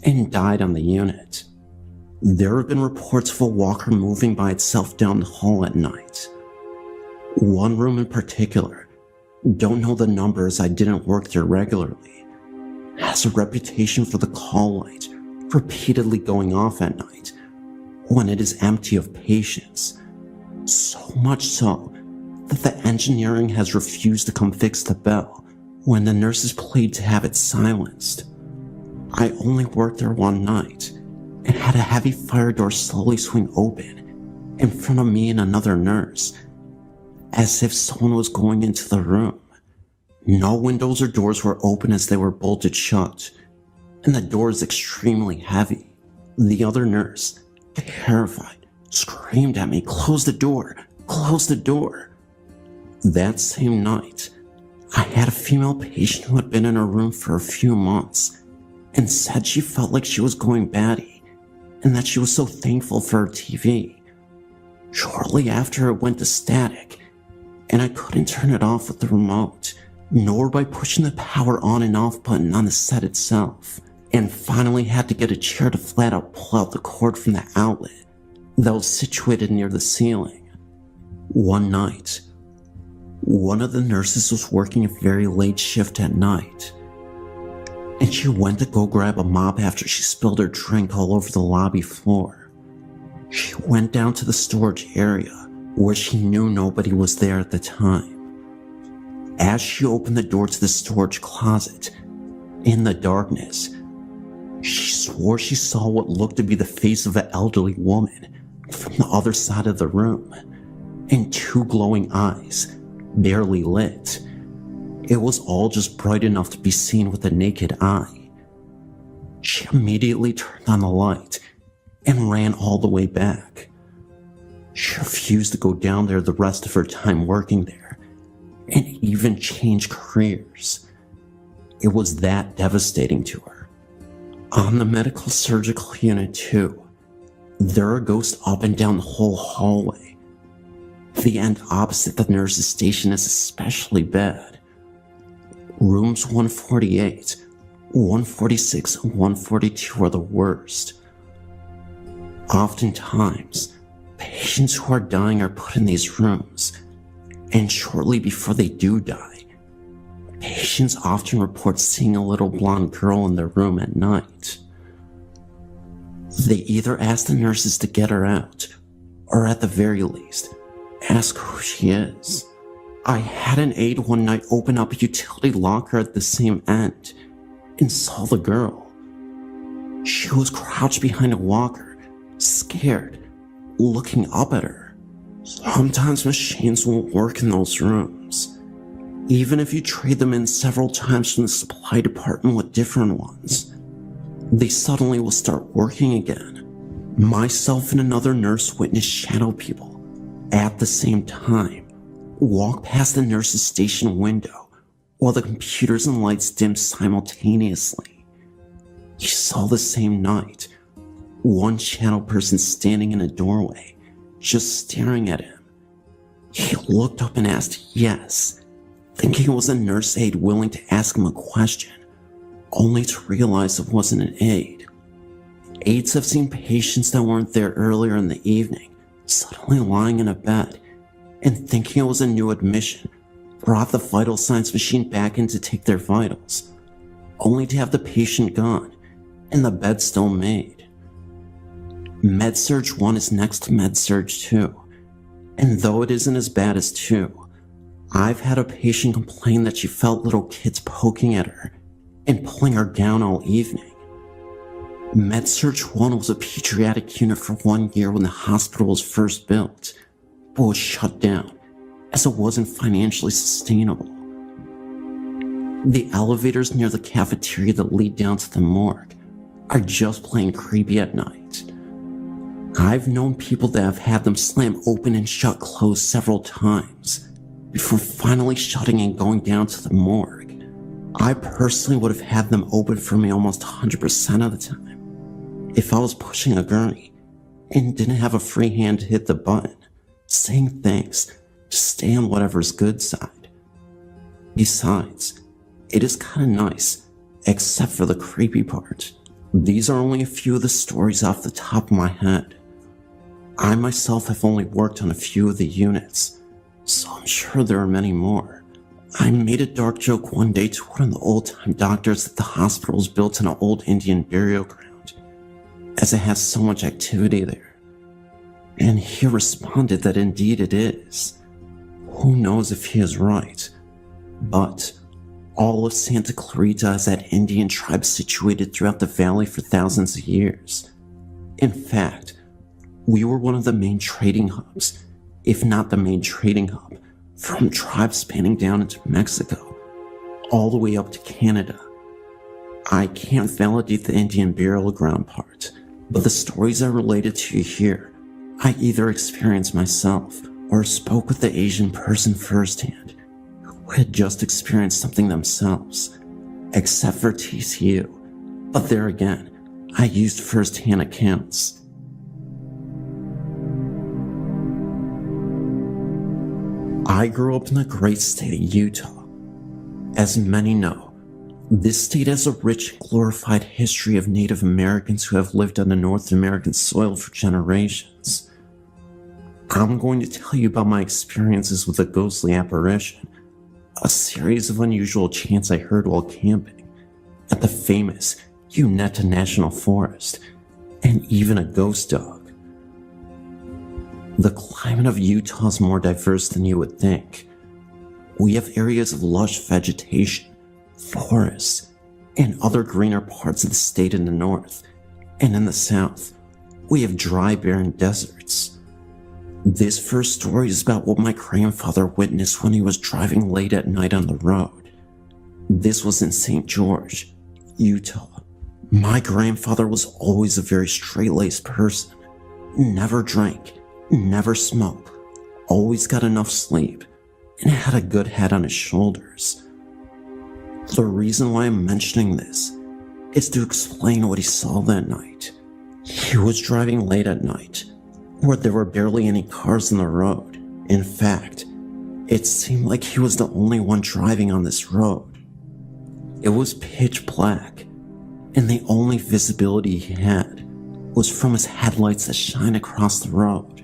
and died on the unit. There have been reports of a walker moving by itself down the hall at night. One room in particular, don't know the number as I didn't work there regularly, has a reputation for the call light repeatedly going off at night when it is empty of patients. So much so that the engineering has refused to come fix the bell when the nurses plead to have it silenced. I only worked there one night and had a heavy fire door slowly swing open in front of me and another nurse, as if someone was going into the room. No windows or doors were open as they were bolted shut, and the door is extremely heavy. The other nurse, terrified, screamed at me, "Close the door! Close the door!" That same night, I had a female patient who had been in her room for a few months and said she felt like she was going batty and that she was so thankful for her TV. Shortly after, it went to static, and I couldn't turn it off with the remote, nor by pushing the power on and off button on the set itself, and finally had to get a chair to flat out pull out the cord from the outlet that was situated near the ceiling. One night, One of the nurses was working a very late shift at night, and she went to go grab a mop after she spilled her drink all over the lobby floor. She went down to the storage area where she knew nobody was there at the time. As she opened the door to the storage closet, in the darkness, she swore she saw what looked to be the face of an elderly woman from the other side of the room, and two glowing eyes, barely lit. It was all just bright enough to be seen with the naked eye. She immediately turned on the light and ran all the way back. She refused to go down there the rest of her time working there, and even change careers. It was that devastating to her. On the medical surgical unit too, there are ghosts up and down the whole hallway. The end opposite the nurse's station is especially bad. Rooms 148, 146, and 142 are the worst. Oftentimes, patients who are dying are put in these rooms, and shortly before they do die, patients often report seeing a little blonde girl in their room at night. They either ask the nurses to get her out, or at the very least, ask who she is. I had an aide one night open up a utility locker at the same end and saw the girl. She was crouched behind a walker, scared, looking up at her. Sometimes machines won't work in those rooms, even if you trade them in several times from the supply department with different ones. They suddenly will start working again. Myself and another nurse witnessed shadow people at the same time walk past the nurse's station window while the computers and lights dimmed simultaneously. You saw the same night, one shadow person standing in a doorway, just staring at him. He looked up and asked yes, thinking it was a nurse aide willing to ask him a question, only to realize it wasn't an aide. Aides have seen patients that weren't there earlier in the evening suddenly lying in a bed, and thinking it was a new admission, brought the vital signs machine back in to take their vitals, only to have the patient gone and the bed still made. Med-Surg 1 is next to Med-Surg 2, and though it isn't as bad as 2, I've had a patient complain that she felt little kids poking at her and pulling her down all evening. Med-Surg 1 was a pediatric unit for 1 year when the hospital was first built, but was shut down as it wasn't financially sustainable. The elevators near the cafeteria that lead down to the morgue are just plain creepy at night. I've known people that have had them slam open and shut closed several times before finally shutting and going down to the morgue. I personally would have had them open for me almost 100% of the time if I was pushing a gurney and didn't have a free hand to hit the button, saying thanks to stay on whatever's good side. Besides, it is kinda nice, except for the creepy part. These are only a few of the stories off the top of my head. I myself have only worked on a few of the units, so I'm sure there are many more. I made a dark joke one day to one of the old-time doctors that the hospital was built in an old Indian burial ground, as it has so much activity there. And he responded that indeed it is. Who knows if he is right, but all of Santa Clarita is that Indian tribe situated throughout the valley for thousands of years. In fact, we were one of the main trading hubs, if not the main trading hub, from tribes spanning down into Mexico, all the way up to Canada. I can't validate the Indian burial ground part, but the stories I related to you here, I either experienced myself or spoke with the Asian person firsthand who had just experienced something themselves, except for TCU. But there again, I used first-hand accounts. I grew up in the great state of Utah. As many know, this state has a rich and glorified history of Native Americans who have lived on the North American soil for generations. I'm going to tell you about my experiences with a ghostly apparition, a series of unusual chants I heard while camping at the famous Uneta National Forest, and even a ghost dog. The climate of Utah is more diverse than you would think. We have areas of lush vegetation, forests, and other greener parts of the state in the north, and in the south, we have dry, barren deserts. This first story is about what my grandfather witnessed when he was driving late at night on the road. This was in St. George, Utah. My grandfather was always a very straight-laced person. Never drank, never smoked, always got enough sleep, and had a good head on his shoulders. The reason why I'm mentioning this is to explain what he saw that night. He was driving late at night, where there were barely any cars on the road. In fact, it seemed like he was the only one driving on this road. It was pitch black, and the only visibility he had was from his headlights that shine across the road.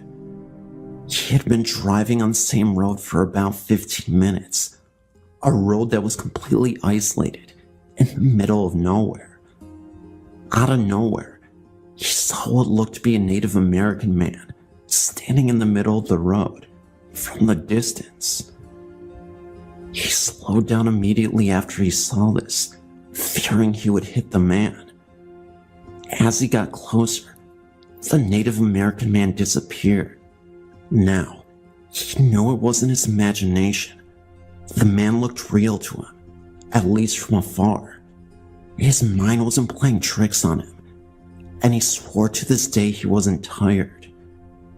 He had been driving on the same road for about 15 minutes, a road that was completely isolated in the middle of nowhere. Out of nowhere, he saw what looked to be a Native American man standing in the middle of the road from the distance. He slowed down immediately after he saw this, fearing he would hit the man. As he got closer, the Native American man disappeared. Now, he knew it wasn't his imagination. The man looked real to him, at least from afar. His mind wasn't playing tricks on him, and he swore to this day he wasn't tired.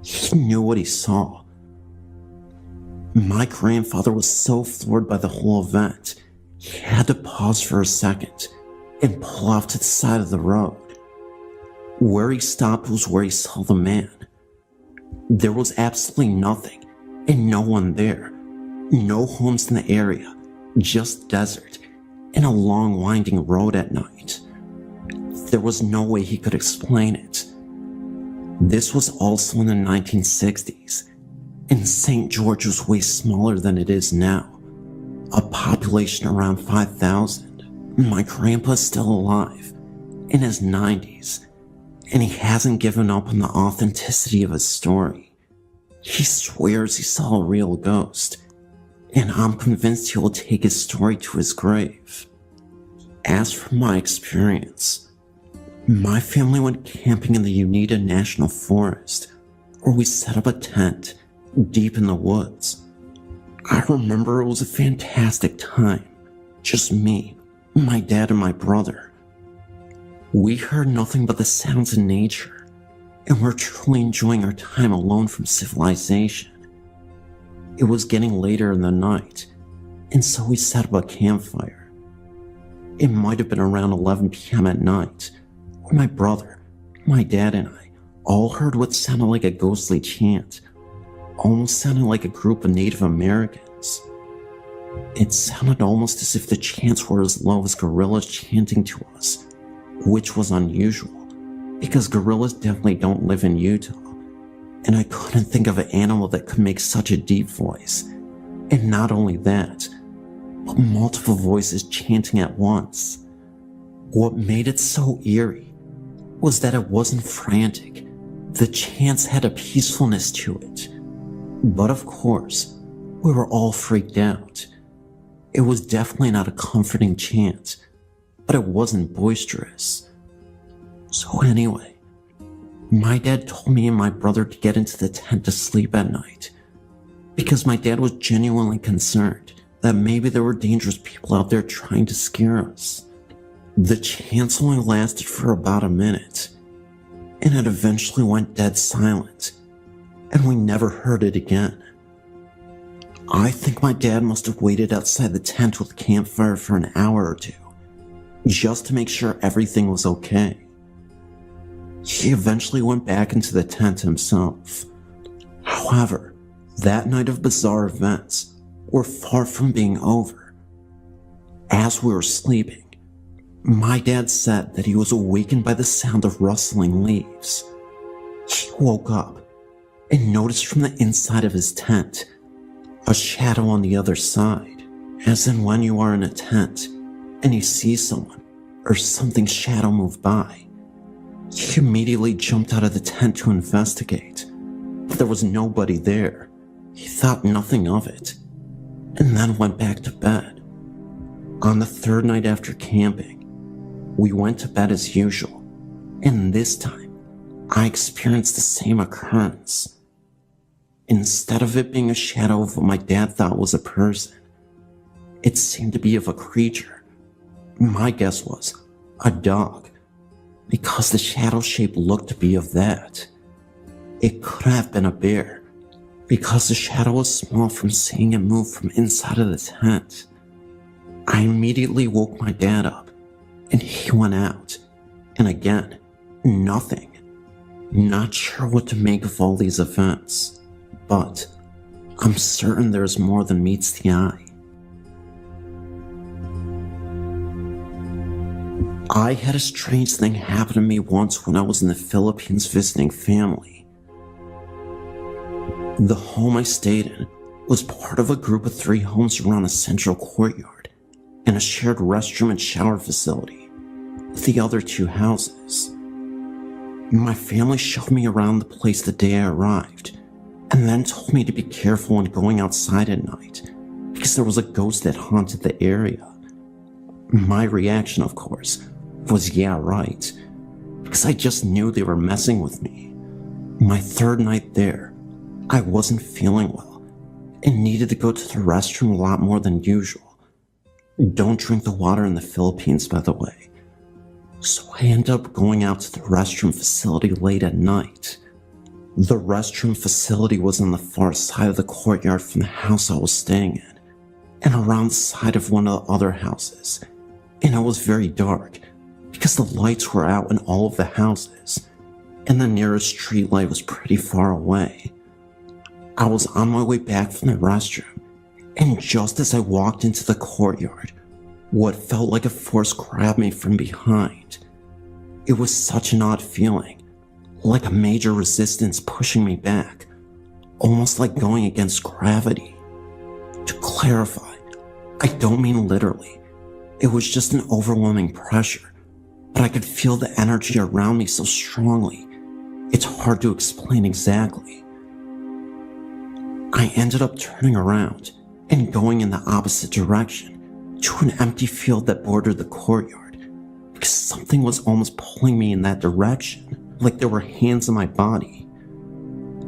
He knew what he saw. My grandfather was so floored by the whole event, he had to pause for a second and pull off to the side of the road. Where he stopped was where he saw the man. There was absolutely nothing and no one there. No homes in the area, just desert and a long winding road at night. There was no way he could explain it. This was also in the 1960s, and St. George was way smaller than it is now. A population around 5,000. My grandpa's still alive, in his 90s, and he hasn't given up on the authenticity of his story. He swears he saw a real ghost, and I'm convinced he will take his story to his grave. As for my experience, my family went camping in the Uneta National Forest, where we set up a tent deep in the woods. I remember it was a fantastic time. Just me, my dad, and my brother. We heard nothing but the sounds of nature, and were truly enjoying our time alone from civilization. It was getting later in the night, and so we set up a campfire. It might have been around 11 p.m. at night, when my brother, my dad, and I all heard what sounded like a ghostly chant, almost sounding like a group of Native Americans. It sounded almost as if the chants were as low as gorillas chanting to us, which was unusual, because gorillas definitely don't live in Utah, and I couldn't think of an animal that could make such a deep voice. And not only that, but multiple voices chanting at once. What made it so eerie was that it wasn't frantic. The chants had a peacefulness to it. But of course, we were all freaked out. It was definitely not a comforting chant, but it wasn't boisterous. So anyway, my dad told me and my brother to get into the tent to sleep at night, because my dad was genuinely concerned that maybe there were dangerous people out there trying to scare us. The chants only lasted for about a minute, and it eventually went dead silent, and we never heard it again. I think my dad must have waited outside the tent with a campfire for an hour or two, just to make sure everything was okay. He eventually went back into the tent himself. However, that night of bizarre events were far from being over. As we were sleeping, my dad said that he was awakened by the sound of rustling leaves. He woke up, and noticed from the inside of his tent a shadow on the other side, as in when you are in a tent and you see someone or something shadow move by. He immediately jumped out of the tent to investigate, but there was nobody there. He thought nothing of it, and then went back to bed. On the third night after camping, we went to bed as usual, and this time, I experienced the same occurrence. Instead of it being a shadow of what my dad thought was a person, it seemed to be of a creature. My guess was a dog, because the shadow shape looked to be of that. It could have been a bear, because the shadow was small from seeing it move from inside of the tent. I immediately woke my dad up, and he went out, and again, nothing. Not sure what to make of all these events, but I'm certain there's more than meets the eye. I had a strange thing happen to me once when I was in the Philippines visiting family. The home I stayed in was part of a group of 3 homes around a central courtyard and a shared restroom and shower facility with the other 2 houses. My family showed me around the place the day I arrived, and then told me to be careful when going outside at night, because there was a ghost that haunted the area. My reaction, of course, was yeah, right, because I just knew they were messing with me. My third night there, I wasn't feeling well, and needed to go to the restroom a lot more than usual. Don't drink the water in the Philippines, by the way. So I ended up going out to the restroom facility late at night. The restroom facility was on the far side of the courtyard from the house I was staying in, and around the side of one of the other houses, and it was very dark because the lights were out in all of the houses, and the nearest street light was pretty far away. I was on my way back from the restroom, and just as I walked into the courtyard, what felt like a force grabbed me from behind. It was such an odd feeling, like a major resistance pushing me back, almost like going against gravity. To clarify, I don't mean literally. It was just an overwhelming pressure, but I could feel the energy around me so strongly, it's hard to explain exactly. I ended up turning around and going in the opposite direction to an empty field that bordered the courtyard, because something was almost pulling me in that direction, like there were hands on my body.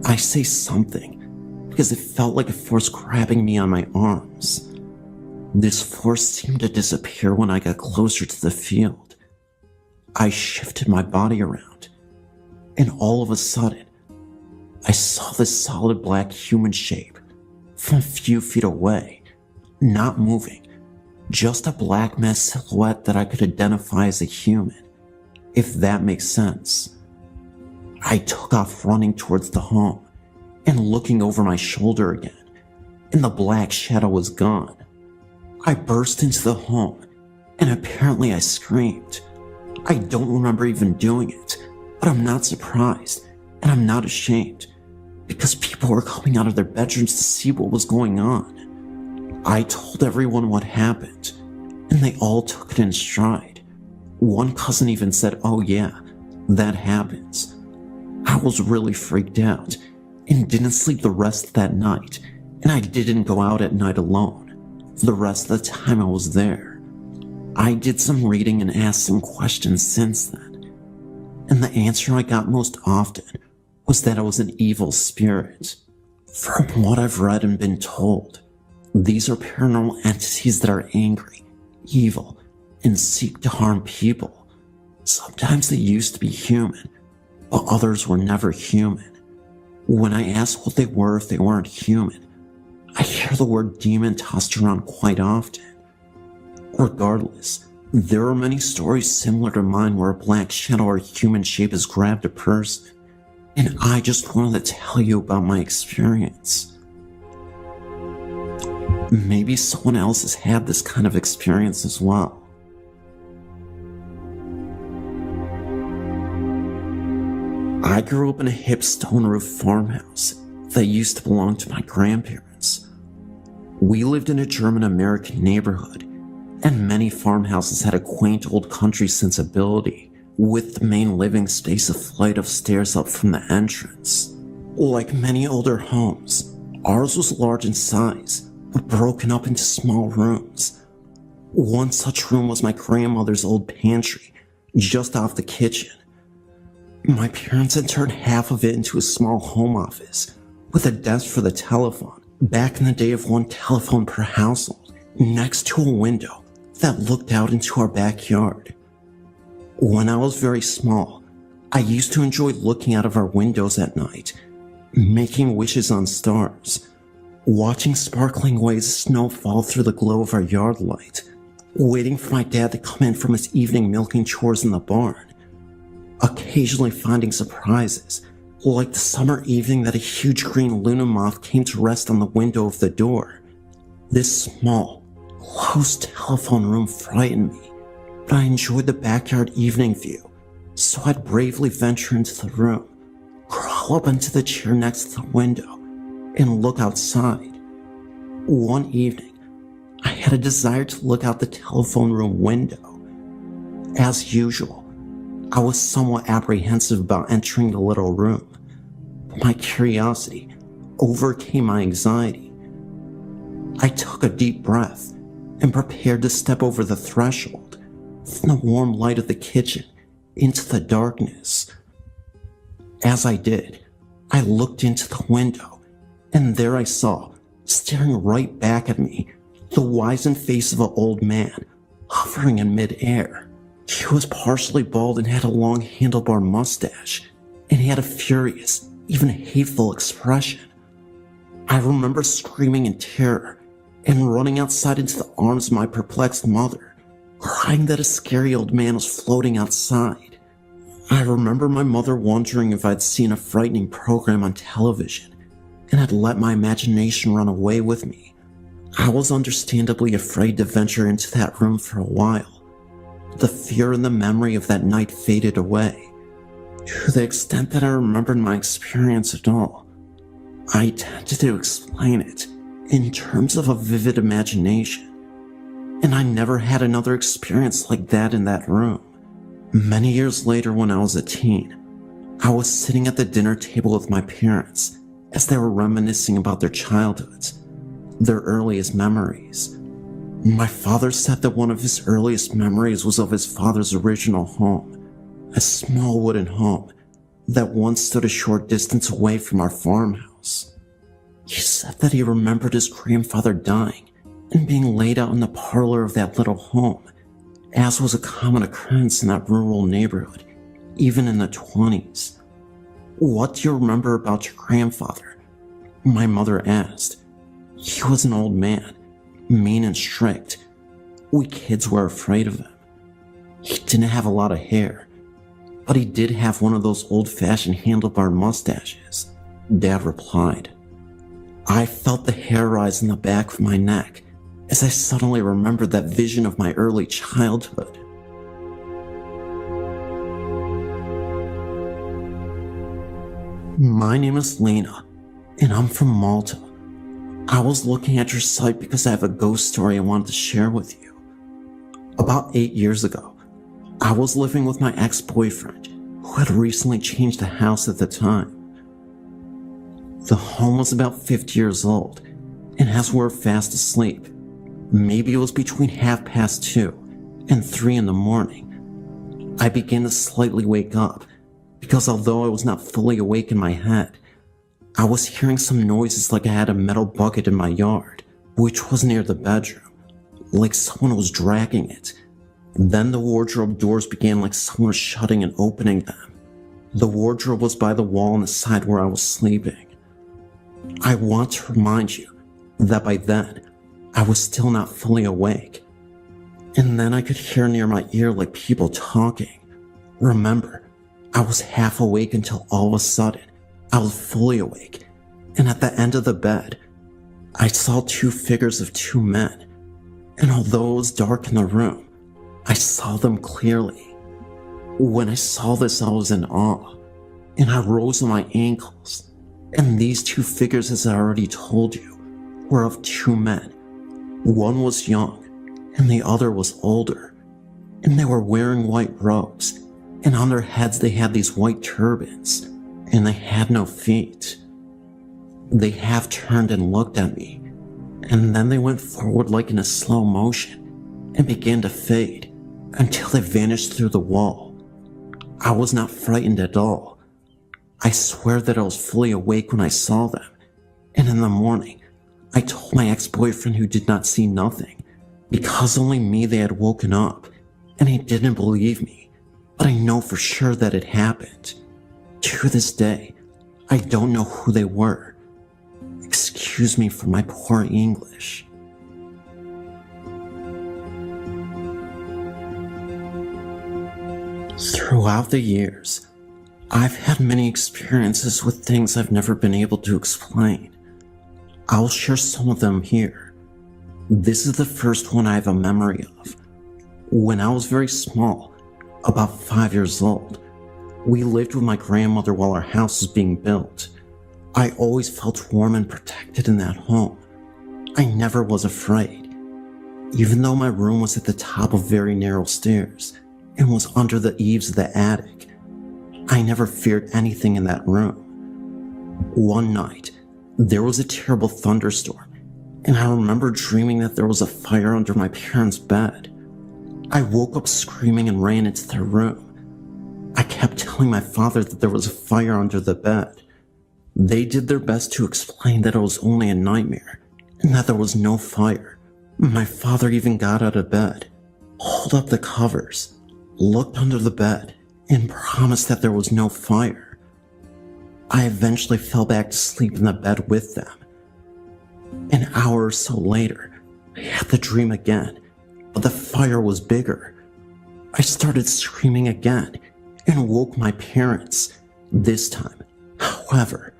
I say something because it felt like a force grabbing me on my arms. This force seemed to disappear when I got closer to the field. I shifted my body around, and all of a sudden, I saw this solid black human shape from a few feet away, not moving, just a black mass silhouette that I could identify as a human, if that makes sense. I took off running towards the home and looking over my shoulder again, and the black shadow was gone. I burst into the home, and apparently I screamed. I don't remember even doing it, but I'm not surprised, and I'm not ashamed, because people were coming out of their bedrooms to see what was going on. I told everyone what happened, and they all took it in stride. One cousin even said, "Oh yeah, that happens." I was really freaked out, and didn't sleep the rest of that night, and I didn't go out at night alone for the rest of the time I was there. I did some reading and asked some questions since then, and the answer I got most often was that it was an evil spirit. From what I've read and been told, these are paranormal entities that are angry, evil, and seek to harm people. Sometimes they used to be human, but others were never human. When I ask what they were if they weren't human, I hear the word demon tossed around quite often. Regardless, there are many stories similar to mine where a black shadow or human shape has grabbed a person, and I just wanted to tell you about my experience. Maybe someone else has had this kind of experience as well. I grew up in a hip stone roof farmhouse that used to belong to my grandparents. We lived in a German-American neighborhood, and many farmhouses had a quaint old country sensibility, with the main living space a flight of stairs up from the entrance. Like many older homes, ours was large in size, but broken up into small rooms. One such room was my grandmother's old pantry, just off the kitchen. My parents had turned half of it into a small home office, with a desk for the telephone, back in the day of one telephone per household, next to a window that looked out into our backyard. When I was very small, I used to enjoy looking out of our windows at night, making wishes on stars, watching sparkling waves of snow fall through the glow of our yard light, waiting for my dad to come in from his evening milking chores in the barn, occasionally finding surprises, like the summer evening that a huge green Luna moth came to rest on the window of the door. This small, close telephone room frightened me, but I enjoyed the backyard evening view, so I'd bravely venture into the room, crawl up into the chair next to the window, and look outside. One evening, I had a desire to look out the telephone room window. As usual, I was somewhat apprehensive about entering the little room, but my curiosity overcame my anxiety. I took a deep breath and prepared to step over the threshold from the warm light of the kitchen into the darkness. As I did, I looked into the window, and there I saw, staring right back at me, the wizened face of an old man, hovering in midair. He was partially bald and had a long handlebar mustache, and he had a furious, even hateful expression. I remember screaming in terror and running outside into the arms of my perplexed mother, crying that a scary old man was floating outside. I remember my mother wondering if I'd seen a frightening program on television and had let my imagination run away with me. I was understandably afraid to venture into that room for a while. The fear and the memory of that night faded away. To the extent that I remembered my experience at all, I tended to explain it in terms of a vivid imagination, and I never had another experience like that in that room. Many years later, when I was a teen, I was sitting at the dinner table with my parents as they were reminiscing about their childhoods, their earliest memories. My father said that one of his earliest memories was of his father's original home, a small wooden home that once stood a short distance away from our farmhouse. He said that he remembered his grandfather dying and being laid out in the parlor of that little home, as was a common occurrence in that rural neighborhood, even in the 20s. "What do you remember about your grandfather?" my mother asked. "He was an old man, mean and strict. We kids were afraid of him. He didn't have a lot of hair, but he did have one of those old-fashioned handlebar mustaches," Dad replied. I felt the hair rise in the back of my neck as I suddenly remembered that vision of my early childhood. My name is Lena, and I'm from Malta. I was looking at your site because I have a ghost story I wanted to share with you. About 8 years ago, I was living with my ex-boyfriend, who had recently changed the house at the time. The home was about 50 years old, and as we were fast asleep, maybe it was between 2:30 and 3 in the morning, I began to slightly wake up, because although I was not fully awake in my head, I was hearing some noises like I had a metal bucket in my yard, which was near the bedroom, like someone was dragging it. Then the wardrobe doors began like someone was shutting and opening them. The wardrobe was by the wall on the side where I was sleeping. I want to remind you that by then, I was still not fully awake. And then I could hear near my ear like people talking. Remember, I was half awake until all of a sudden, I was fully awake, and at the end of the bed, I saw 2 figures of 2 men, and although it was dark in the room, I saw them clearly. When I saw this, I was in awe. and I rose on my ankles. And these two figures, as I already told you, were of two men. One was young, and the other was older, and they were wearing white robes, and on their heads they had these white turbans, and they had no feet. They half turned and looked at me, and then they went forward like in a slow motion, and began to fade, until they vanished through the wall. I was not frightened at all. I swear that I was fully awake when I saw them, and in the morning, I told my ex-boyfriend, who did not see nothing, because only me they had woken up, and he didn't believe me, but I know for sure that it happened. To this day, I don't know who they were. Excuse me for my poor English. Throughout the years, I've had many experiences with things I've never been able to explain. I'll share some of them here. This is the first one I have a memory of. When I was very small, about 5 years old, we lived with my grandmother while our house was being built. I always felt warm and protected in that home. I never was afraid. Even though my room was at the top of very narrow stairs and was under the eaves of the attic, I never feared anything in that room. One night, there was a terrible thunderstorm, and I remember dreaming that there was a fire under my parents' bed. I woke up screaming and ran into their room. I kept telling my father that there was a fire under the bed. They did their best to explain that it was only a nightmare and that there was no fire. My father even got out of bed, pulled up the covers, looked under the bed, and promised that there was no fire. I eventually fell back to sleep in the bed with them. An hour or so later, I had the dream again, but the fire was bigger. I started screaming again and woke my parents. This time, however,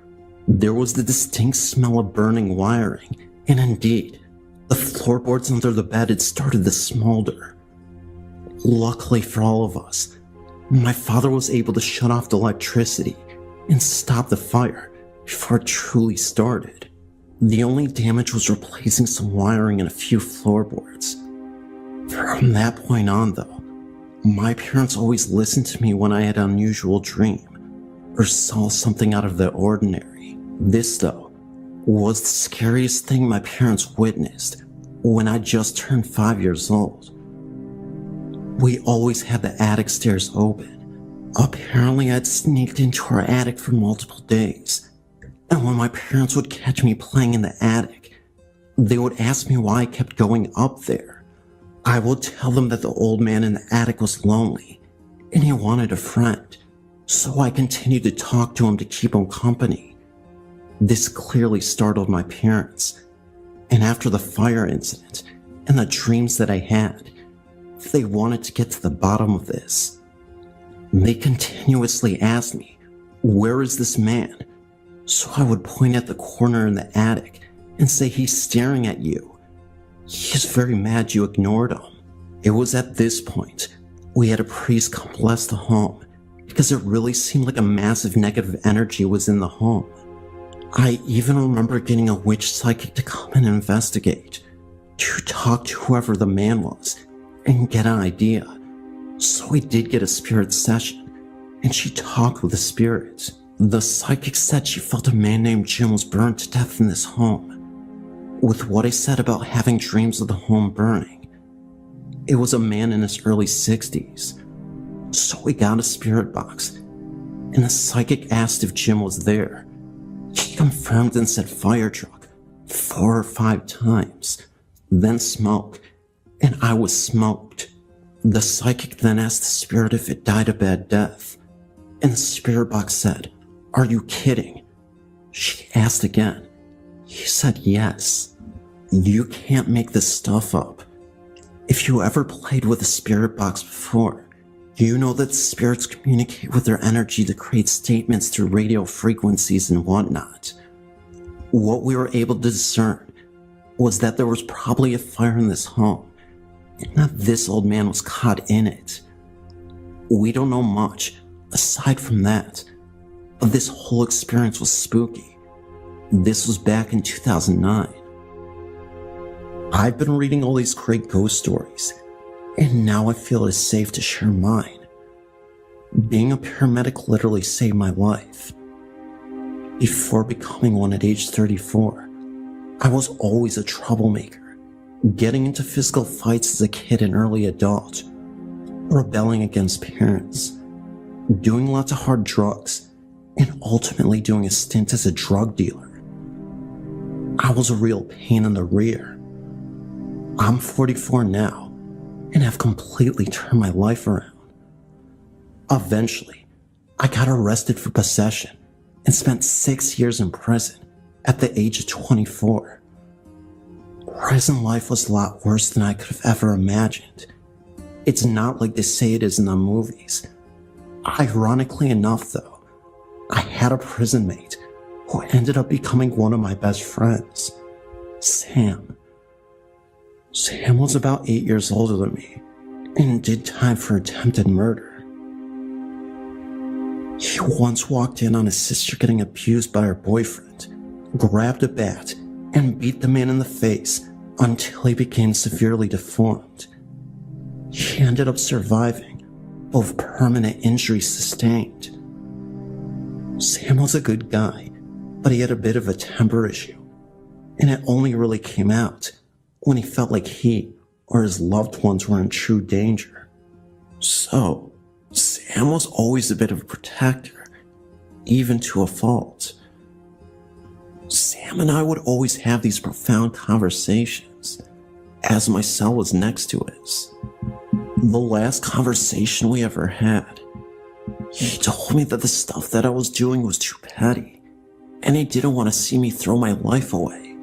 there was the distinct smell of burning wiring, and indeed, the floorboards under the bed had started to smolder. Luckily for all of us, my father was able to shut off the electricity and stop the fire before it truly started. The only damage was replacing some wiring and a few floorboards. From that point on, though, my parents always listened to me when I had an unusual dream or saw something out of the ordinary. This, though, was the scariest thing my parents witnessed when I just turned 5 years old. We always had the attic stairs open. Apparently, I'd sneaked into our attic for multiple days, and when my parents would catch me playing in the attic, they would ask me why I kept going up there. I would tell them that the old man in the attic was lonely, and he wanted a friend, so I continued to talk to him to keep him company. This clearly startled my parents, and after the fire incident and the dreams that I had, they wanted to get to the bottom of this. They continuously asked me, "Where is this man?" So I would point at the corner in the attic and say, "He's staring at you. He's very mad you ignored him." It was at this point we had a priest come bless the home because it really seemed like a massive negative energy was in the home. I even remember getting a witch psychic to come and investigate, to talk to whoever the man was and get an idea. So we did get a spirit session, and she talked with the spirits. The psychic said she felt a man named Jim was burned to death in this home. With what I said about having dreams of the home burning, it was a man in his early 60s. So we got a spirit box, and the psychic asked if Jim was there. He confirmed and said fire truck 4 or 5 times, then smoke, and I was smoked. The psychic then asked the spirit if it died a bad death, and the spirit box said, "Are you kidding?" She asked again. He said yes. You can't make this stuff up. If you ever played with a spirit box before, you know that spirits communicate with their energy to create statements through radio frequencies and whatnot. What we were able to discern was that there was probably a fire in this home, and that this old man was caught in it. We don't know much aside from that, but this whole experience was spooky. This was back in 2009. I've been reading all these great ghost stories, and now I feel it is safe to share mine. Being a paramedic literally saved my life. Before becoming one at age 34, I was always a troublemaker, getting into physical fights as a kid and early adult, rebelling against parents, doing lots of hard drugs, and ultimately doing a stint as a drug dealer. I was a real pain in the rear. I'm 44 now and have completely turned my life around. Eventually, I got arrested for possession and spent 6 years in prison at the age of 24. Prison life was a lot worse than I could have ever imagined. It's not like they say it is in the movies. Ironically enough, though, I had a prison mate who ended up becoming one of my best friends, Sam. Sam was about 8 years older than me and did time for attempted murder. He once walked in on his sister getting abused by her boyfriend, grabbed a bat, and beat the man in the face until he became severely deformed. He ended up surviving, both permanent injuries sustained. Sam was a good guy, but he had a bit of a temper issue, and it only really came out when he felt like he or his loved ones were in true danger. So, Sam was always a bit of a protector, even to a fault. Sam and I would always have these profound conversations, as my cell was next to his. The last conversation we ever had, he told me that the stuff that I was doing was too petty, and he didn't want to see me throw my life away.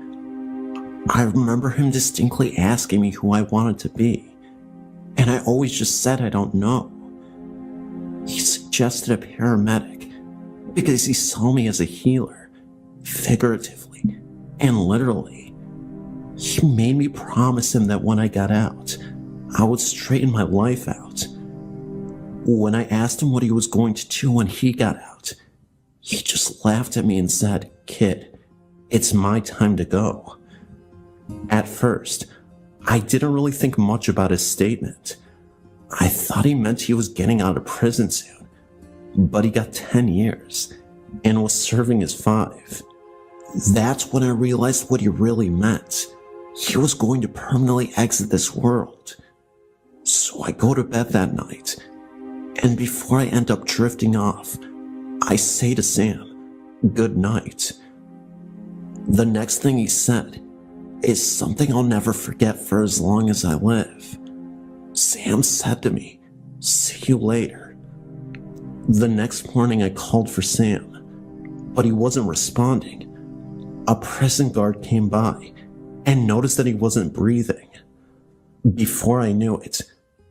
I remember him distinctly asking me who I wanted to be, and I always just said I don't know. He suggested a paramedic because he saw me as a healer, figuratively and literally. He made me promise him that when I got out, I would straighten my life out. When I asked him what he was going to do when he got out, he just laughed at me and said, "Kid, it's my time to go." At first, I didn't really think much about his statement. I thought he meant he was getting out of prison soon, but he got 10 years and was serving his 5. That's when I realized what he really meant. He was going to permanently exit this world. So I go to bed that night, and before I end up drifting off, I say to Sam, "Good night." The next thing he said is something I'll never forget for as long as I live. Sam said to me, "See you later." The next morning I called for Sam, but he wasn't responding. A prison guard came by and noticed that he wasn't breathing. Before I knew it,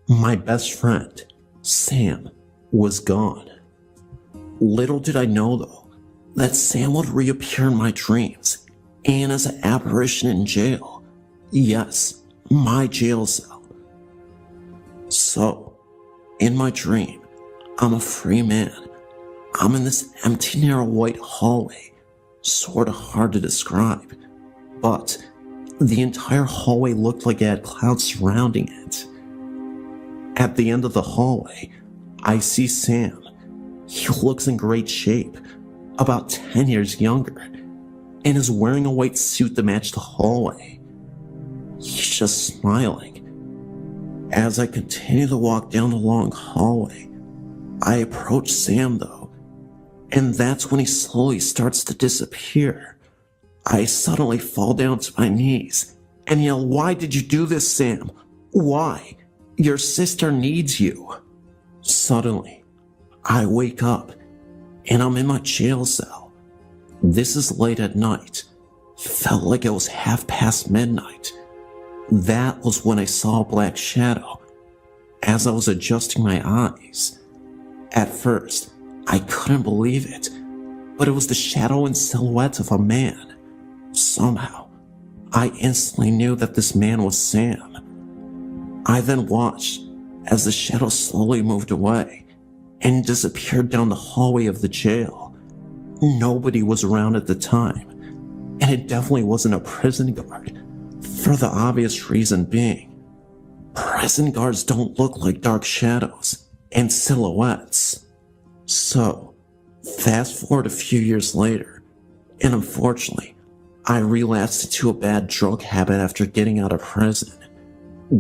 my best friend, Sam, was gone. Little did I know, though, that Sam would reappear in my dreams and as an apparition in jail. Yes, my jail cell. So, in my dream, I'm a free man. I'm in this empty, narrow white hallway, sorta hard to describe, but the entire hallway looked like it had clouds surrounding it. At the end of the hallway, I see Sam. He looks in great shape, about 10 years younger, and is wearing a white suit to match the hallway. He's just smiling. As I continue to walk down the long hallway, I approach Sam though, and that's when he slowly starts to disappear. I suddenly fall down to my knees and yell, "Why did you do this, Sam? Why? Your sister needs you." Suddenly, I wake up and I'm in my jail cell. This is late at night. Felt like it was midnight. That was when I saw a black shadow as I was adjusting my eyes. At first, I couldn't believe it, but it was the shadow and silhouette of a man. Somehow, I instantly knew that this man was Sam. I then watched as the shadow slowly moved away and disappeared down the hallway of the jail. Nobody was around at the time, and it definitely wasn't a prison guard, for the obvious reason being, prison guards don't look like dark shadows and silhouettes. So, fast forward a few years later, and unfortunately, I relapsed into a bad drug habit after getting out of prison,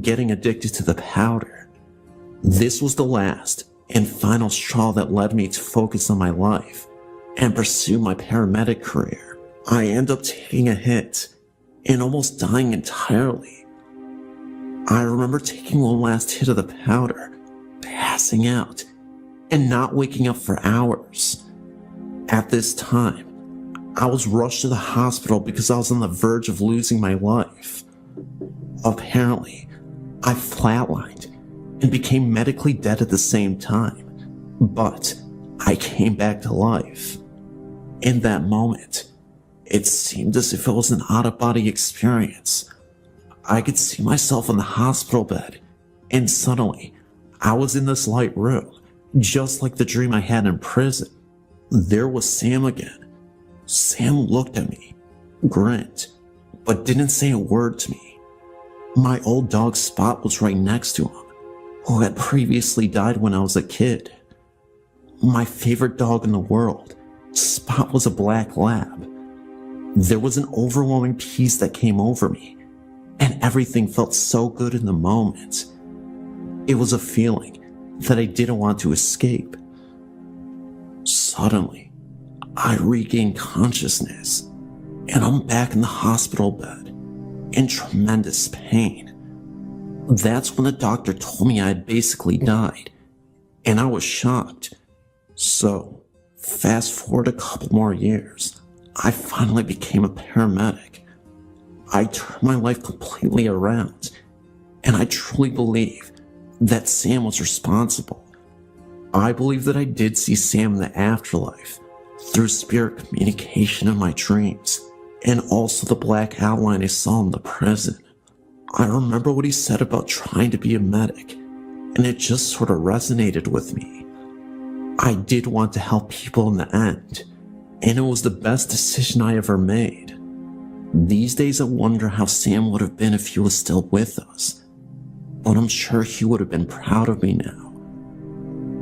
getting addicted to the powder. This was the last and final straw that led me to focus on my life and pursue my paramedic career. I ended up taking a hit and almost dying entirely. I remember taking one last hit of the powder, passing out, and not waking up for hours. At this time, I was rushed to the hospital because I was on the verge of losing my life. Apparently, I flatlined and became medically dead at the same time, but I came back to life. In that moment, it seemed as if it was an out-of-body experience. I could see myself in the hospital bed, and suddenly, I was in this light room, just like the dream I had in prison. There was Sam again. Sam looked at me, grinned, but didn't say a word to me. My old dog Spot was right next to him, who had previously died when I was a kid. My favorite dog in the world, Spot, was a black lab. There was an overwhelming peace that came over me, and everything felt so good in the moment. It was a feeling that I didn't want to escape. Suddenly, I regained consciousness, and I'm back in the hospital bed, in tremendous pain. That's when the doctor told me I had basically died, and I was shocked. So, fast forward a couple more years, I finally became a paramedic. I turned my life completely around, and I truly believe that Sam was responsible. I believe that I did see Sam in the afterlife, through spirit communication in my dreams, and also the black outline I saw in the prison. I remember what he said about trying to be a medic, and it just sort of resonated with me. I did want to help people in the end, and it was the best decision I ever made. These days I wonder how Sam would have been if he was still with us, but I'm sure he would have been proud of me now.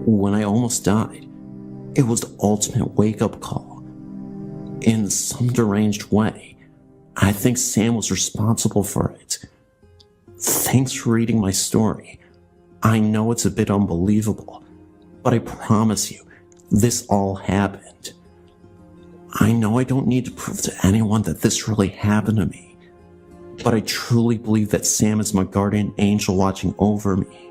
When I almost died, it was the ultimate wake-up call. In some deranged way, I think Sam was responsible for it. Thanks for reading my story. I know it's a bit unbelievable, but I promise you, this all happened. I know I don't need to prove to anyone that this really happened to me, but I truly believe that Sam is my guardian angel watching over me.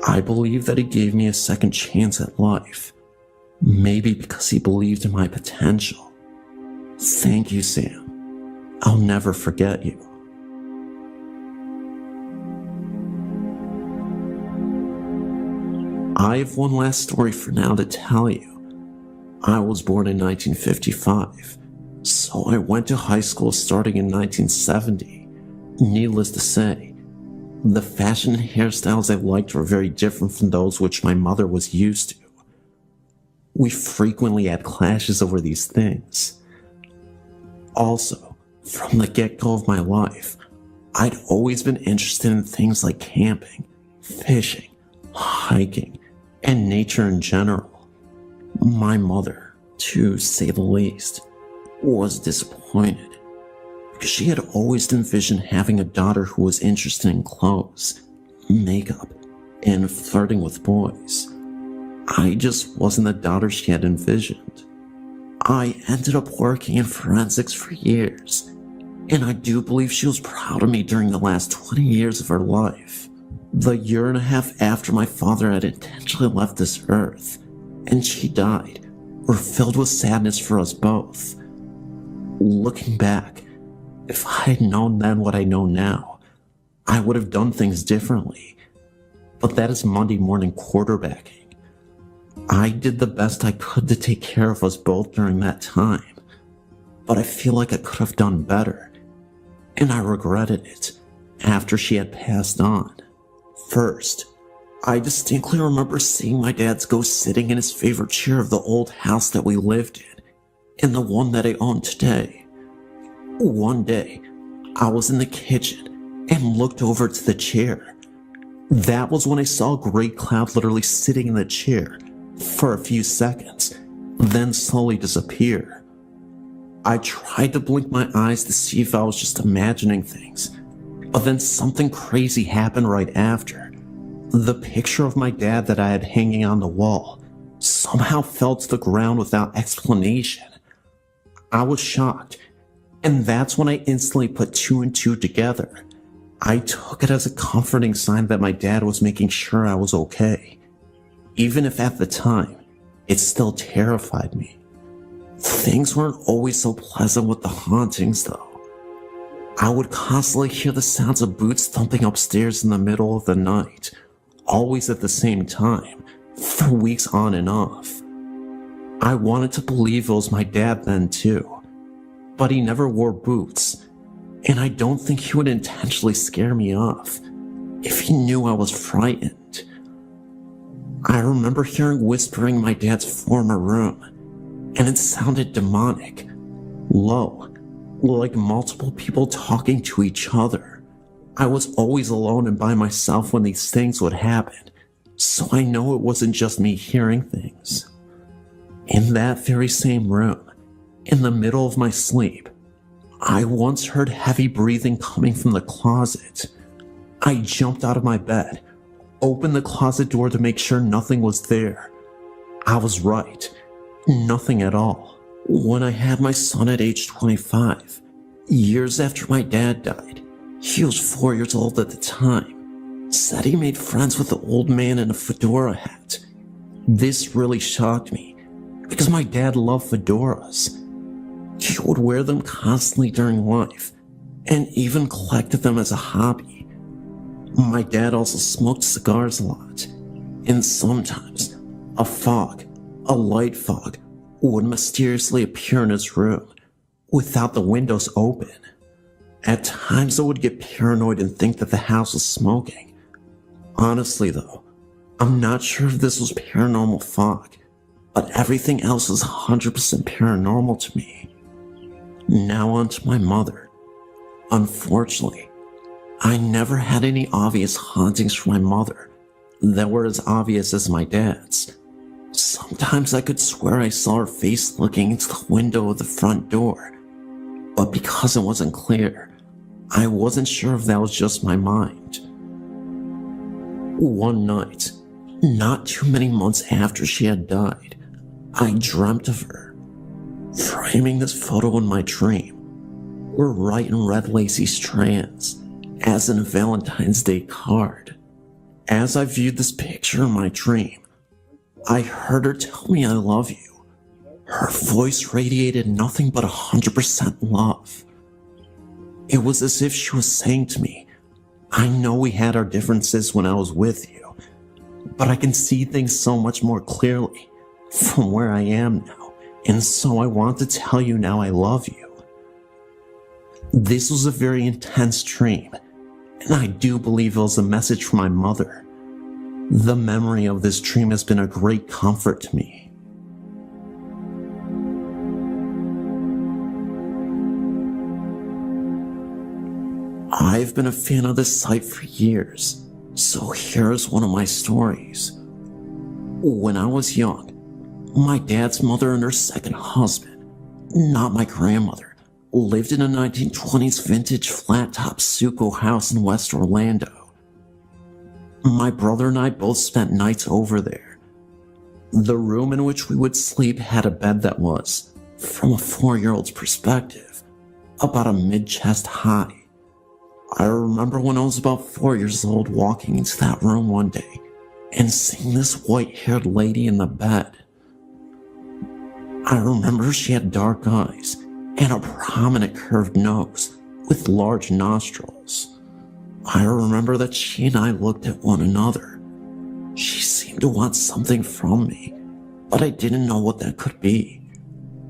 I believe that he gave me a second chance at life, maybe because he believed in my potential. Thank you, Sam. I'll never forget you. I have one last story for now to tell you. I was born in 1955, so I went to high school starting in 1970. Needless to say, the fashion and hairstyles I liked were very different from those which my mother was used to. We frequently had clashes over these things. Also, from the get-go of my life, I'd always been interested in things like camping, fishing, hiking, and nature in general. My mother, to say the least, was disappointed, because she had always envisioned having a daughter who was interested in clothes, makeup, and flirting with boys. I just wasn't the daughter she had envisioned. I ended up working in forensics for years, and I do believe she was proud of me during the last 20 years of her life. The year and a half after my father had intentionally left this earth, and she died, were filled with sadness for us both. Looking back, if I had known then what I know now, I would have done things differently. But that is Monday morning quarterbacking. I did the best I could to take care of us both during that time, but I feel like I could have done better, and I regretted it after she had passed on. First, I distinctly remember seeing my dad's ghost sitting in his favorite chair of the old house that we lived in and the one that I own today. One day, I was in the kitchen and looked over to the chair. That was when I saw a gray cloud literally sitting in the chair for a few seconds, then slowly disappear. I tried to blink my eyes to see if I was just imagining things, but then something crazy happened right after. The picture of my dad that I had hanging on the wall somehow fell to the ground without explanation. I was shocked, and that's when I instantly put two and two together. I took it as a comforting sign that my dad was making sure I was okay, even if at the time, it still terrified me. Things weren't always so pleasant with the hauntings, though. I would constantly hear the sounds of boots thumping upstairs in the middle of the night, always at the same time, for weeks on and off. I wanted to believe it was my dad then too, but he never wore boots, and I don't think he would intentionally scare me off if he knew I was frightened. I remember hearing whispering in my dad's former room, and it sounded demonic, low, like multiple people talking to each other. I was always alone and by myself when these things would happen, so I know it wasn't just me hearing things. In that very same room, in the middle of my sleep, I once heard heavy breathing coming from the closet. I jumped out of my bed, opened the closet door to make sure nothing was there. I was right, nothing at all. When I had my son at age 25, years after my dad died, he was 4 years old at the time, said he made friends with the old man in a fedora hat. This really shocked me, because my dad loved fedoras. He would wear them constantly during life, and even collected them as a hobby. My dad also smoked cigars a lot, and sometimes a light fog, would mysteriously appear in his room without the windows open. At times I would get paranoid and think that the house was smoking. Honestly though, I'm not sure if this was paranormal fog, but everything else was 100% paranormal to me. Now on to my mother. Unfortunately, I never had any obvious hauntings from my mother that were as obvious as my dad's. Sometimes I could swear I saw her face looking into the window of the front door, but because it wasn't clear, I wasn't sure if that was just my mind. One night, not too many months after she had died, I dreamt of her. Framing this photo in my dream were white and red lacy strands, as in a Valentine's Day card. As I viewed this picture in my dream, I heard her tell me I love you. Her voice radiated nothing but 100% love. It was as if she was saying to me, I know we had our differences when I was with you, but I can see things so much more clearly from where I am now. And so I want to tell you now I love you. This was a very intense dream, and I do believe it was a message from my mother. The memory of this dream has been a great comfort to me. I've been a fan of this site for years, so here's one of my stories. When I was young, my dad's mother and her second husband, not my grandmother, lived in a 1920s vintage flat-top stucco house in West Orlando. My brother and I both spent nights over there. The room in which we would sleep had a bed that was, from a 4-year-old's perspective, about a mid-chest high. I remember when I was about 4 years old walking into that room one day and seeing this white-haired lady in the bed. I remember she had dark eyes and a prominent curved nose with large nostrils. I remember that she and I looked at one another. She seemed to want something from me, but I didn't know what that could be.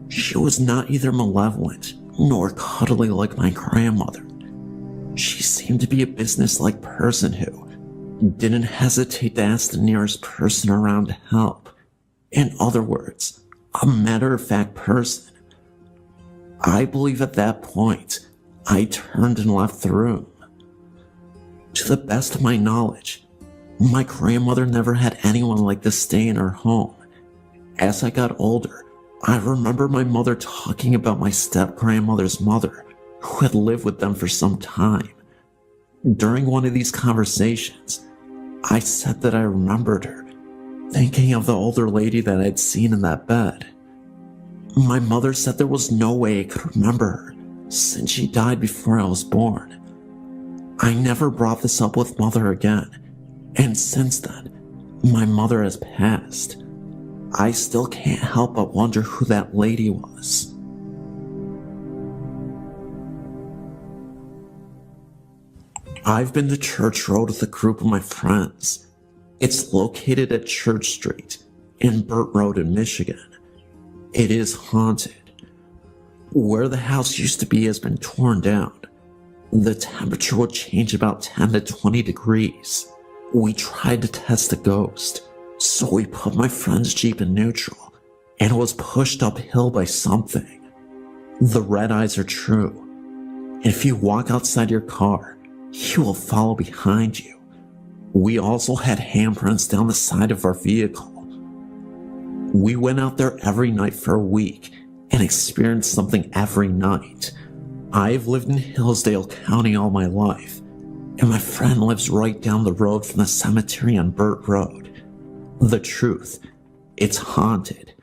She was not either malevolent nor cuddly like my grandmother. She seemed to be a business-like person who didn't hesitate to ask the nearest person around to help. In other words, a matter-of-fact person. I believe at that point, I turned and left the room. To the best of my knowledge, my grandmother never had anyone like this stay in her home. As I got older, I remember my mother talking about my step-grandmother's mother, who had lived with them for some time. During one of these conversations, I said that I remembered her, thinking of the older lady that I'd seen in that bed. My mother said there was no way I could remember her, since she died before I was born. I never brought this up with Mother again, and since then, my mother has passed. I still can't help but wonder who that lady was. I've been to Church Road with a group of my friends. It's located at Church Street in Burt Road in Michigan. It is haunted. Where the house used to be has been torn down. The temperature would change about 10 to 20 degrees. We tried to test the ghost, so we put my friend's Jeep in neutral, and it was pushed uphill by something. The red eyes are true. If you walk outside your car, he will follow behind you. We also had handprints down the side of our vehicle. We went out there every night for a week and experienced something every night. I've lived in Hillsdale County all my life, and my friend lives right down the road from the cemetery on Burt Road. The truth, it's haunted.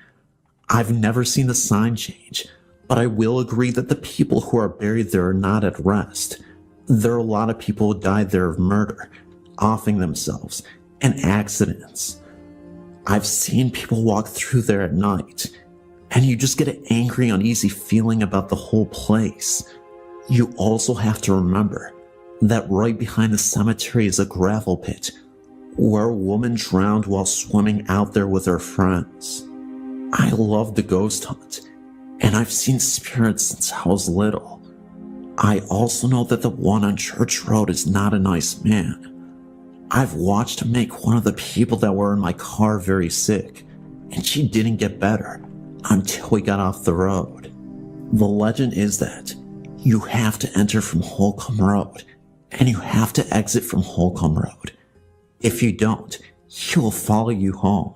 I've never seen the sign change, but I will agree that the people who are buried there are not at rest. There are a lot of people who died there of murder, offing themselves, and accidents. I've seen people walk through there at night, and you just get an angry, uneasy feeling about the whole place. You also have to remember that right behind the cemetery is a gravel pit where a woman drowned while swimming out there with her friends. I love the ghost hunt, and I've seen spirits since I was little. I also know that the one on Church Road is not a nice man. I've watched him make one of the people that were in my car very sick, and she didn't get better until we got off the road. The legend is that you have to enter from Holcomb Road, and you have to exit from Holcomb Road. If you don't, he will follow you home.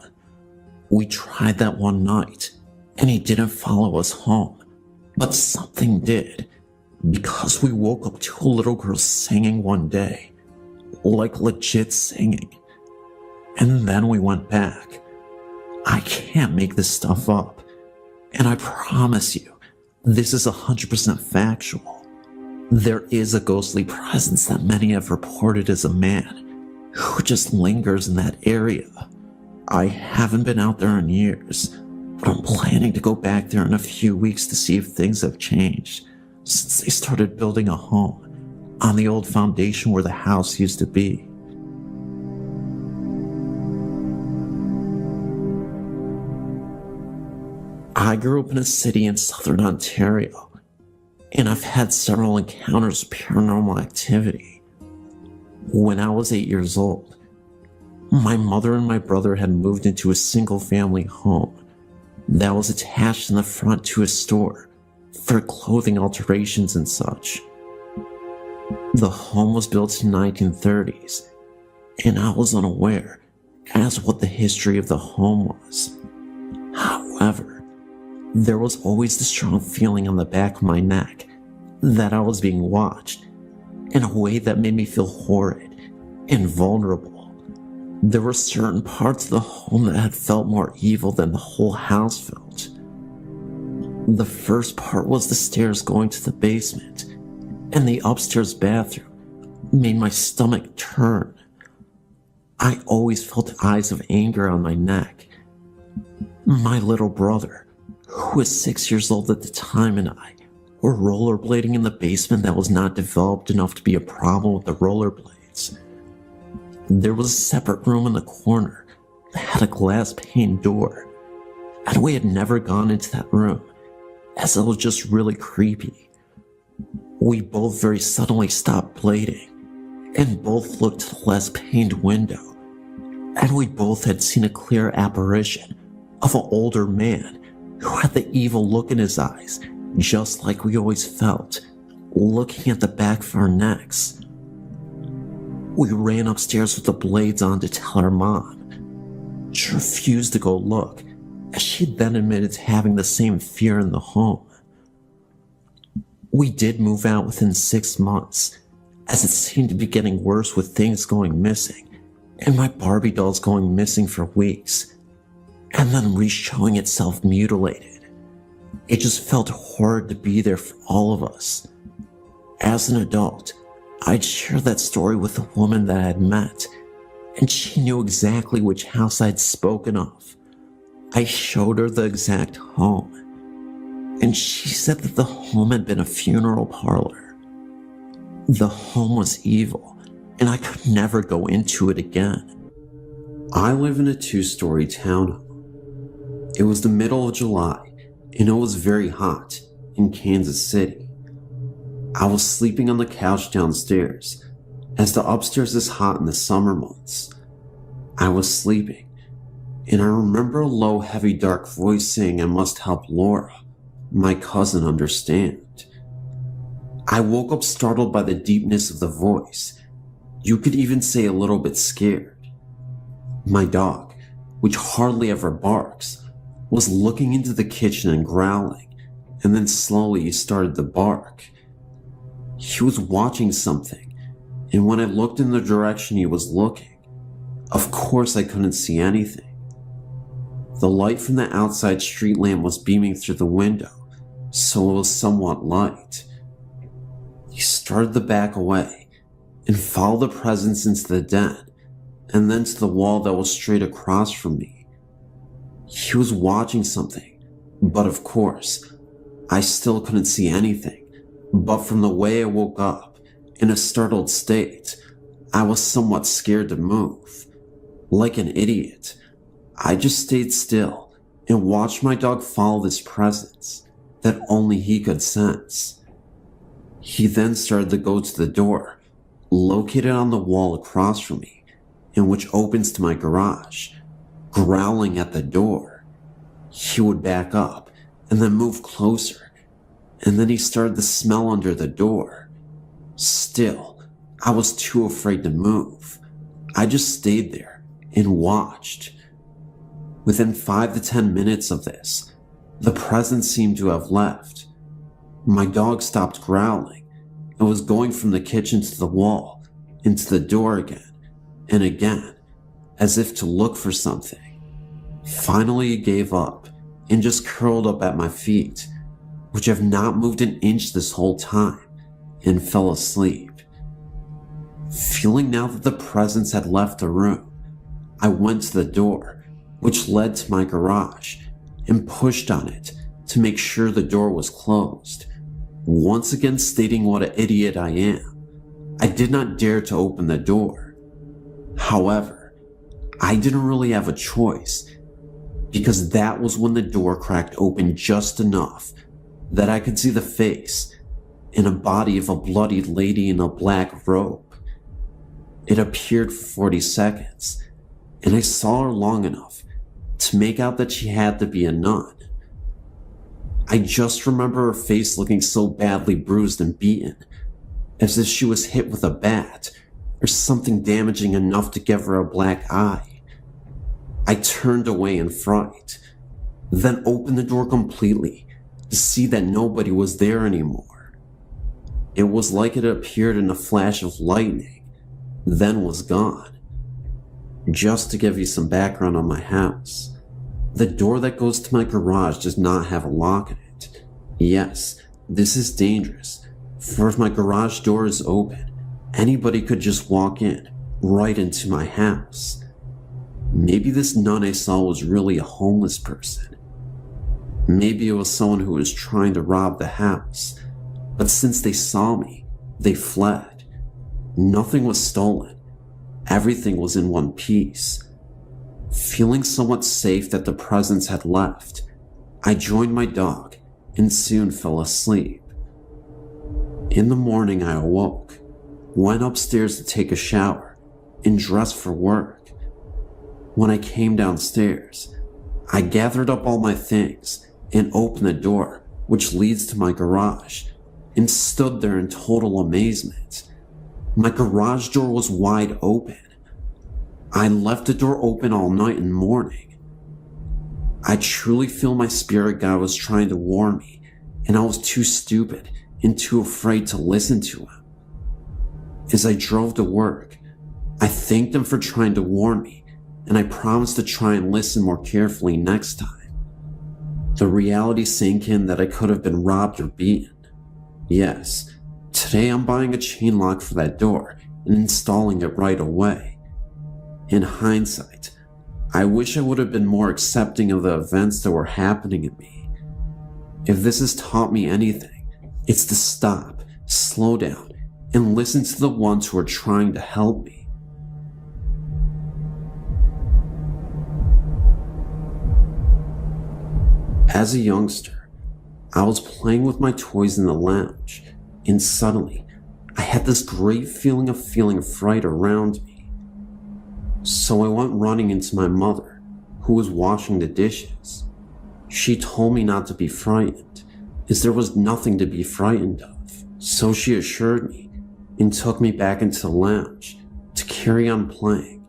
We tried that one night, and he didn't follow us home, but something did. Because we woke up to a little girl singing one day, like legit singing, and then we went back. I can't make this stuff up, and I promise you, this is 100% factual. There is a ghostly presence that many have reported as a man who just lingers in that area. I haven't been out there in years, but I'm planning to go back there in a few weeks to see if things have changed since they started building a home on the old foundation where the house used to be. I grew up in a city in southern Ontario, and I've had several encounters with paranormal activity. When I was 8 years old, my mother and my brother had moved into a single-family home that was attached in the front to a store for clothing alterations and such. The home was built in the 1930s, and I was unaware as what the history of the home was. However, there was always the strong feeling on the back of my neck that I was being watched in a way that made me feel horrid and vulnerable. There were certain parts of the home that had felt more evil than the whole house felt. The first part was the stairs going to the basement, and the upstairs bathroom made my stomach turn. I always felt eyes of anger on my neck. My little brother, who was 6 years old at the time, and I were rollerblading in the basement that was not developed enough to be a problem with the rollerblades. There was a separate room in the corner that had a glass pane door, and we had never gone into that room as it was just really creepy. We both very suddenly stopped blading and both looked to the less paned window, and we both had seen a clear apparition of an older man who had the evil look in his eyes just like we always felt, looking at the back of our necks. We ran upstairs with the blades on to tell our mom. She refused to go look, as she then admitted to having the same fear in the home. We did move out within 6 months, as it seemed to be getting worse with things going missing, and my Barbie dolls going missing for weeks, and then re-showing itself mutilated. It just felt horrid to be there for all of us. As an adult, I'd share that story with a woman that I had met, and she knew exactly which house I'd spoken of. I showed her the exact home, and she said that the home had been a funeral parlor. The home was evil, and I could never go into it again. I live in a 2-story townhome. It was the middle of July, and it was very hot in Kansas City. I was sleeping on the couch downstairs, as the upstairs is hot in the summer months. I was sleeping, and I remember a low, heavy, dark voice saying I must help Laura, my cousin, understand. I woke up startled by the deepness of the voice. You could even say a little bit scared. My dog, which hardly ever barks, was looking into the kitchen and growling, and then slowly he started to bark. He was watching something, and when I looked in the direction he was looking, of course I couldn't see anything. The light from the outside street lamp was beaming through the window, so it was somewhat light. He started to back away and follow the presence into the den, and then to the wall that was straight across from me. He was watching something, but of course, I still couldn't see anything. But from the way I woke up, in a startled state, I was somewhat scared to move. Like an idiot, I just stayed still and watched my dog follow this presence that only he could sense. He then started to go to the door, located on the wall across from me, and which opens to my garage, growling at the door. He would back up and then move closer, and then he started to smell under the door. Still, I was too afraid to move. I just stayed there and watched. Within 5 to 10 minutes of this, the presence seemed to have left. My dog stopped growling and was going from the kitchen to the wall, into the door again and again, as if to look for something. Finally, he gave up and just curled up at my feet, which have not moved an inch this whole time, and fell asleep. Feeling now that the presence had left the room, I went to the door, which led to my garage, and pushed on it to make sure the door was closed. Once again stating what an idiot I am, I did not dare to open the door. However, I didn't really have a choice, because that was when the door cracked open just enough that I could see the face and a body of a bloodied lady in a black robe. It appeared for 40 seconds, and I saw her long enough to make out that she had to be a nun. I just remember her face looking so badly bruised and beaten, as if she was hit with a bat or something damaging enough to give her a black eye. I turned away in fright, then opened the door completely to see that nobody was there anymore. It was like it appeared in a flash of lightning, then was gone. Just to give you some background on my house, the door that goes to my garage does not have a lock in it. Yes, this is dangerous, for if my garage door is open, anybody could just walk in, right into my house. Maybe this nun I saw was really a homeless person. Maybe it was someone who was trying to rob the house, but since they saw me, they fled. Nothing was stolen. Everything was in one piece. Feeling somewhat safe that the presence had left, I joined my dog and soon fell asleep. In the morning I awoke, went upstairs to take a shower, and dressed for work. When I came downstairs, I gathered up all my things and opened the door which leads to my garage, and stood there in total amazement. My garage door was wide open. I left the door open all night and morning. I truly feel my spirit guide was trying to warn me, and I was too stupid and too afraid to listen to him. As I drove to work, I thanked him for trying to warn me, and I promised to try and listen more carefully next time. The reality sank in that I could have been robbed or beaten. Yes, today I'm buying a chain lock for that door and installing it right away. In hindsight, I wish I would have been more accepting of the events that were happening to me. If this has taught me anything, it's to stop, slow down, and listen to the ones who are trying to help me. As a youngster, I was playing with my toys in the lounge, and suddenly, I had this great feeling of fright around me. So I went running into my mother, who was washing the dishes. She told me not to be frightened, as there was nothing to be frightened of. So she assured me, and took me back into the lounge to carry on playing.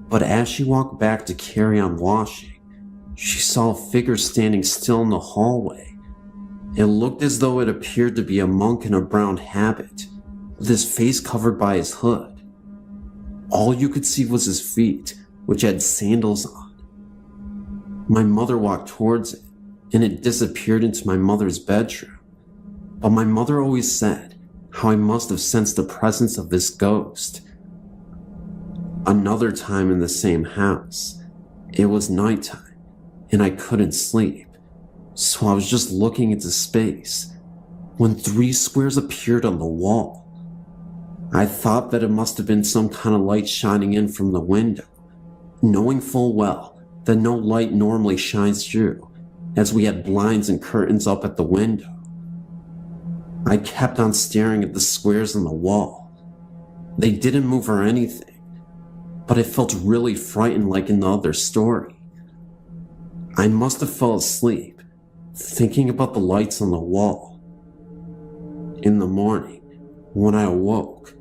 But as she walked back to carry on washing, she saw a figure standing still in the hallway. It looked as though it appeared to be a monk in a brown habit, with his face covered by his hood. All you could see was his feet, which had sandals on. My mother walked towards it, and it disappeared into my mother's bedroom. But my mother always said how I must have sensed the presence of this ghost. Another time in the same house, it was nighttime, and I couldn't sleep, so I was just looking into space when 3 squares appeared on the wall. I thought that it must have been some kind of light shining in from the window, knowing full well that no light normally shines through, as we had blinds and curtains up at the window. I kept on staring at the squares on the wall. They didn't move or anything, but I felt really frightened like in the other story. I must have fell asleep, thinking about the lights on the wall. In the morning, when I awoke,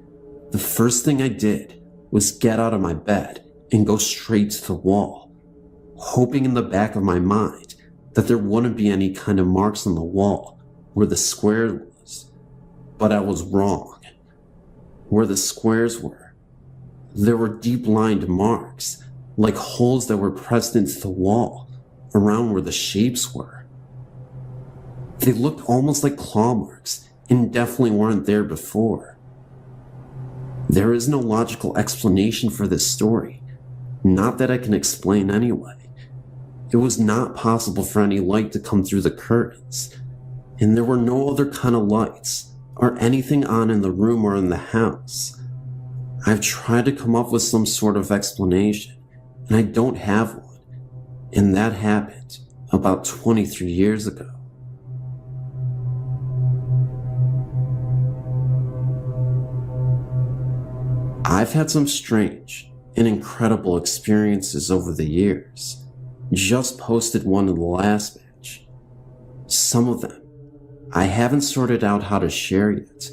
the first thing I did was get out of my bed and go straight to the wall, hoping in the back of my mind that there wouldn't be any kind of marks on the wall where the square was. But I was wrong. Where the squares were, there were deep lined marks, like holes that were pressed into the wall around where the shapes were. They looked almost like claw marks and definitely weren't there before. There is no logical explanation for this story, not that I can explain anyway. It was not possible for any light to come through the curtains, and there were no other kind of lights or anything on in the room or in the house. I've tried to come up with some sort of explanation, and I don't have one. And that happened about 23 years ago. I've had some strange and incredible experiences over the years. Just posted one in the last batch. Some of them I haven't sorted out how to share yet,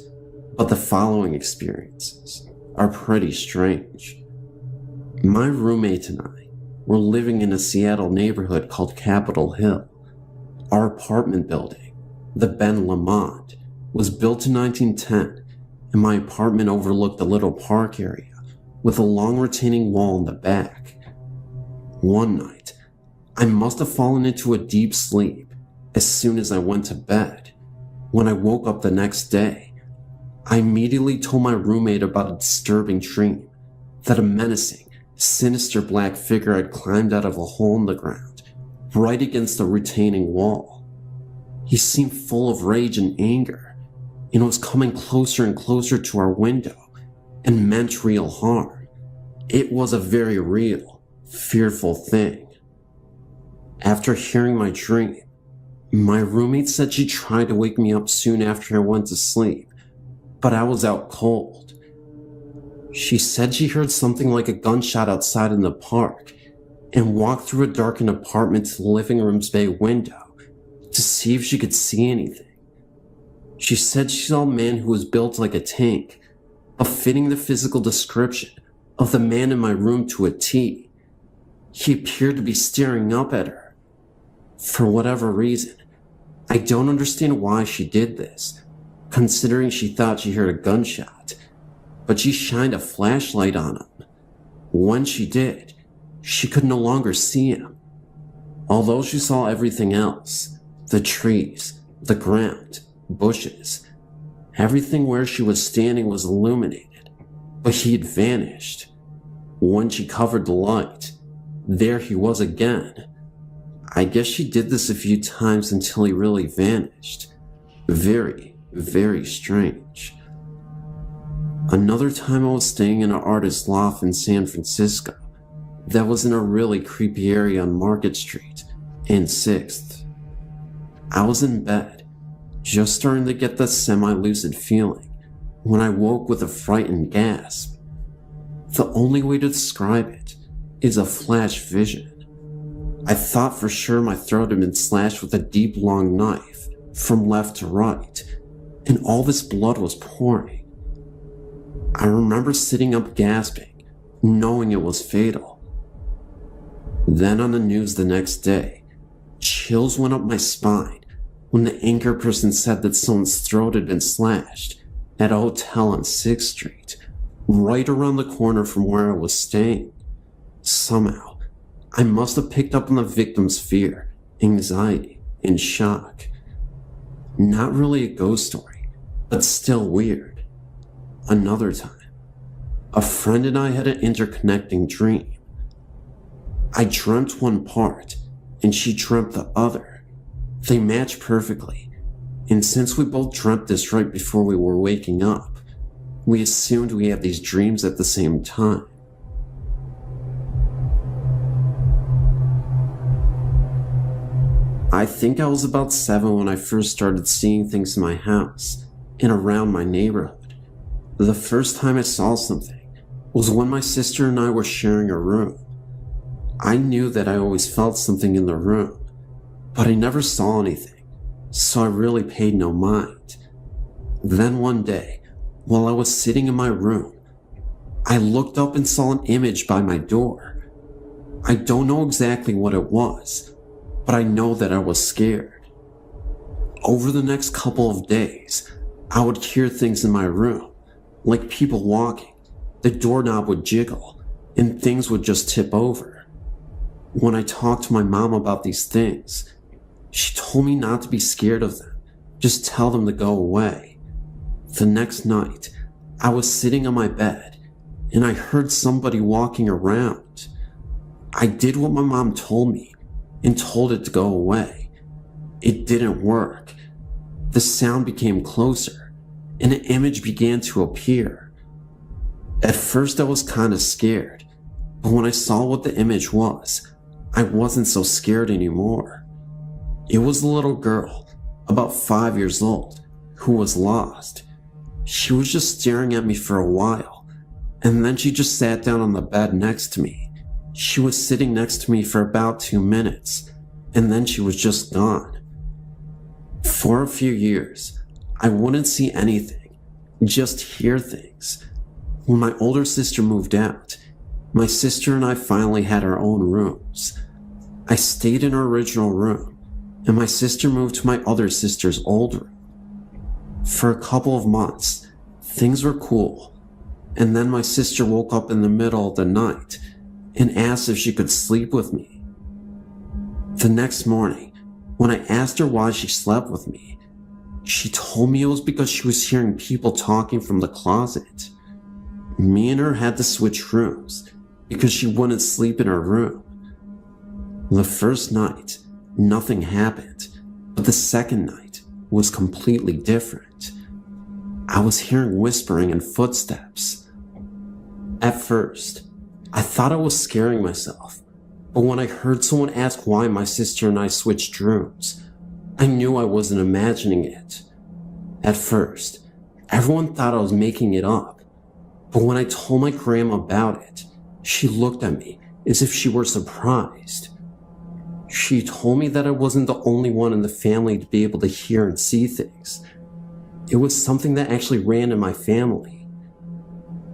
but the following experiences are pretty strange. My roommate and I were living in a Seattle neighborhood called Capitol Hill. Our apartment building, the Ben Lamont, was built in 1910, and my apartment overlooked a little park area with a long retaining wall in the back. One night, I must have fallen into a deep sleep as soon as I went to bed. When I woke up the next day, I immediately told my roommate about a disturbing dream that a menacing, sinister black figure had climbed out of a hole in the ground, right against the retaining wall. He seemed full of rage and anger, and was coming closer and closer to our window, and meant real harm. It was a very real, fearful thing. After hearing my dream, my roommate said she tried to wake me up soon after I went to sleep, but I was out cold. She said she heard something like a gunshot outside in the park and walked through a darkened apartment to the living room's bay window to see if she could see anything. She said she saw a man who was built like a tank, fitting the physical description of the man in my room to a T. He appeared to be staring up at her. For whatever reason, I don't understand why she did this, considering she thought she heard a gunshot, but she shined a flashlight on him. When she did, she could no longer see him. Although she saw everything else, the trees, the ground, bushes, everything where she was standing was illuminated, but he had vanished. When she covered the light, there he was again. I guess she did this a few times until he really vanished. Very, very strange. Another time I was staying in an artist's loft in San Francisco that was in a really creepy area on Market Street and 6th. I was in bed, just starting to get the semi-lucid feeling, when I woke with a frightened gasp. The only way to describe it is a flash vision. I thought for sure my throat had been slashed with a deep, long knife from left to right, and all this blood was pouring. I remember sitting up gasping, knowing it was fatal. Then on the news the next day, chills went up my spine when the anchor person said that someone's throat had been slashed at a hotel on 6th Street, right around the corner from where I was staying. Somehow, I must have picked up on the victim's fear, anxiety, and shock. Not really a ghost story, but still weird. Another time, a friend and I had an interconnecting dream. I dreamt one part, and she dreamt the other. They matched perfectly, and since we both dreamt this right before we were waking up, we assumed we had these dreams at the same time. I think I was about 7 when I first started seeing things in my house and around my neighborhood. The first time I saw something was when my sister and I were sharing a room. I knew that I always felt something in the room, but I never saw anything, so I really paid no mind. Then one day, while I was sitting in my room, I looked up and saw an image by my door. I don't know exactly what it was, but I know that I was scared. Over the next couple of days, I would hear things in my room, like people walking, the doorknob would jiggle, and things would just tip over. When I talked to my mom about these things, she told me not to be scared of them, just tell them to go away. The next night, I was sitting on my bed, and I heard somebody walking around. I did what my mom told me, and told it to go away. It didn't work. The sound became closer, and an image began to appear. At first I was kind of scared, but when I saw what the image was, I wasn't so scared anymore. It was a little girl, about 5 years old, who was lost. She was just staring at me for a while, and then she just sat down on the bed next to me. She was sitting next to me for about 2 minutes, and then she was just gone. For a few years, I wouldn't see anything, just hear things. When my older sister moved out, my sister and I finally had our own rooms. I stayed in our original room, and my sister moved to my other sister's old room. For a couple of months, things were cool, and then my sister woke up in the middle of the night and asked if she could sleep with me. The next morning, when I asked her why she slept with me, she told me it was because she was hearing people talking from the closet. Me and her had to switch rooms because she wouldn't sleep in her room. The first night, nothing happened, but the second night was completely different. I was hearing whispering and footsteps. At first, I thought I was scaring myself, but when I heard someone ask why my sister and I switched rooms, I knew I wasn't imagining it. At first, everyone thought I was making it up, but when I told my grandma about it, she looked at me as if she were surprised. She told me that I wasn't the only one in the family to be able to hear and see things. It was something that actually ran in my family.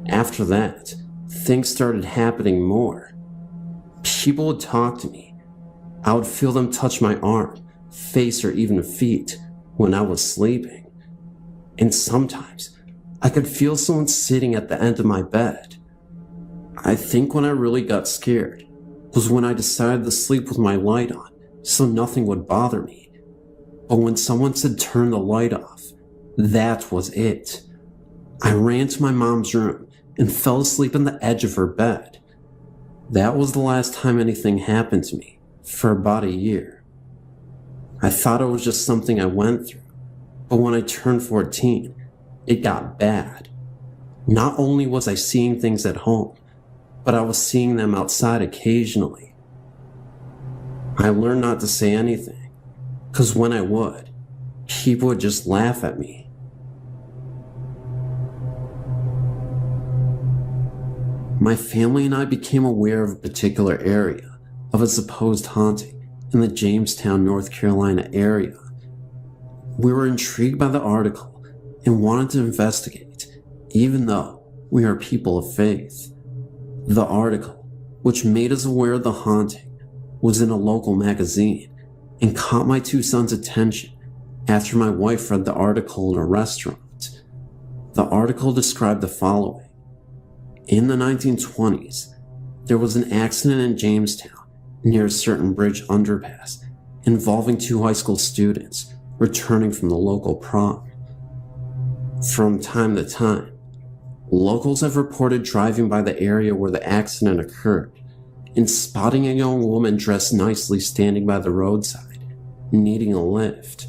After that, things started happening more. People would talk to me. I would feel them touch my arm, face, or even feet when I was sleeping. And sometimes, I could feel someone sitting at the end of my bed. I think when I really got scared was when I decided to sleep with my light on so nothing would bother me. But when someone said turn the light off, that was it. I ran to my mom's room and fell asleep on the edge of her bed. That was the last time anything happened to me for about a year. I thought it was just something I went through, but when I turned 14, it got bad. Not only was I seeing things at home, but I was seeing them outside occasionally. I learned not to say anything, because when I would, people would just laugh at me. My family and I became aware of a particular area of a supposed haunting in the Jamestown, North Carolina area. We were intrigued by the article and wanted to investigate, even though we are people of faith. The article, which made us aware of the haunting, was in a local magazine and caught my two sons' attention after my wife read the article in a restaurant. The article described the following. In the 1920s, there was an accident in Jamestown near a certain bridge underpass involving two high school students returning from the local prom. From time to time, locals have reported driving by the area where the accident occurred and spotting a young woman dressed nicely standing by the roadside, needing a lift.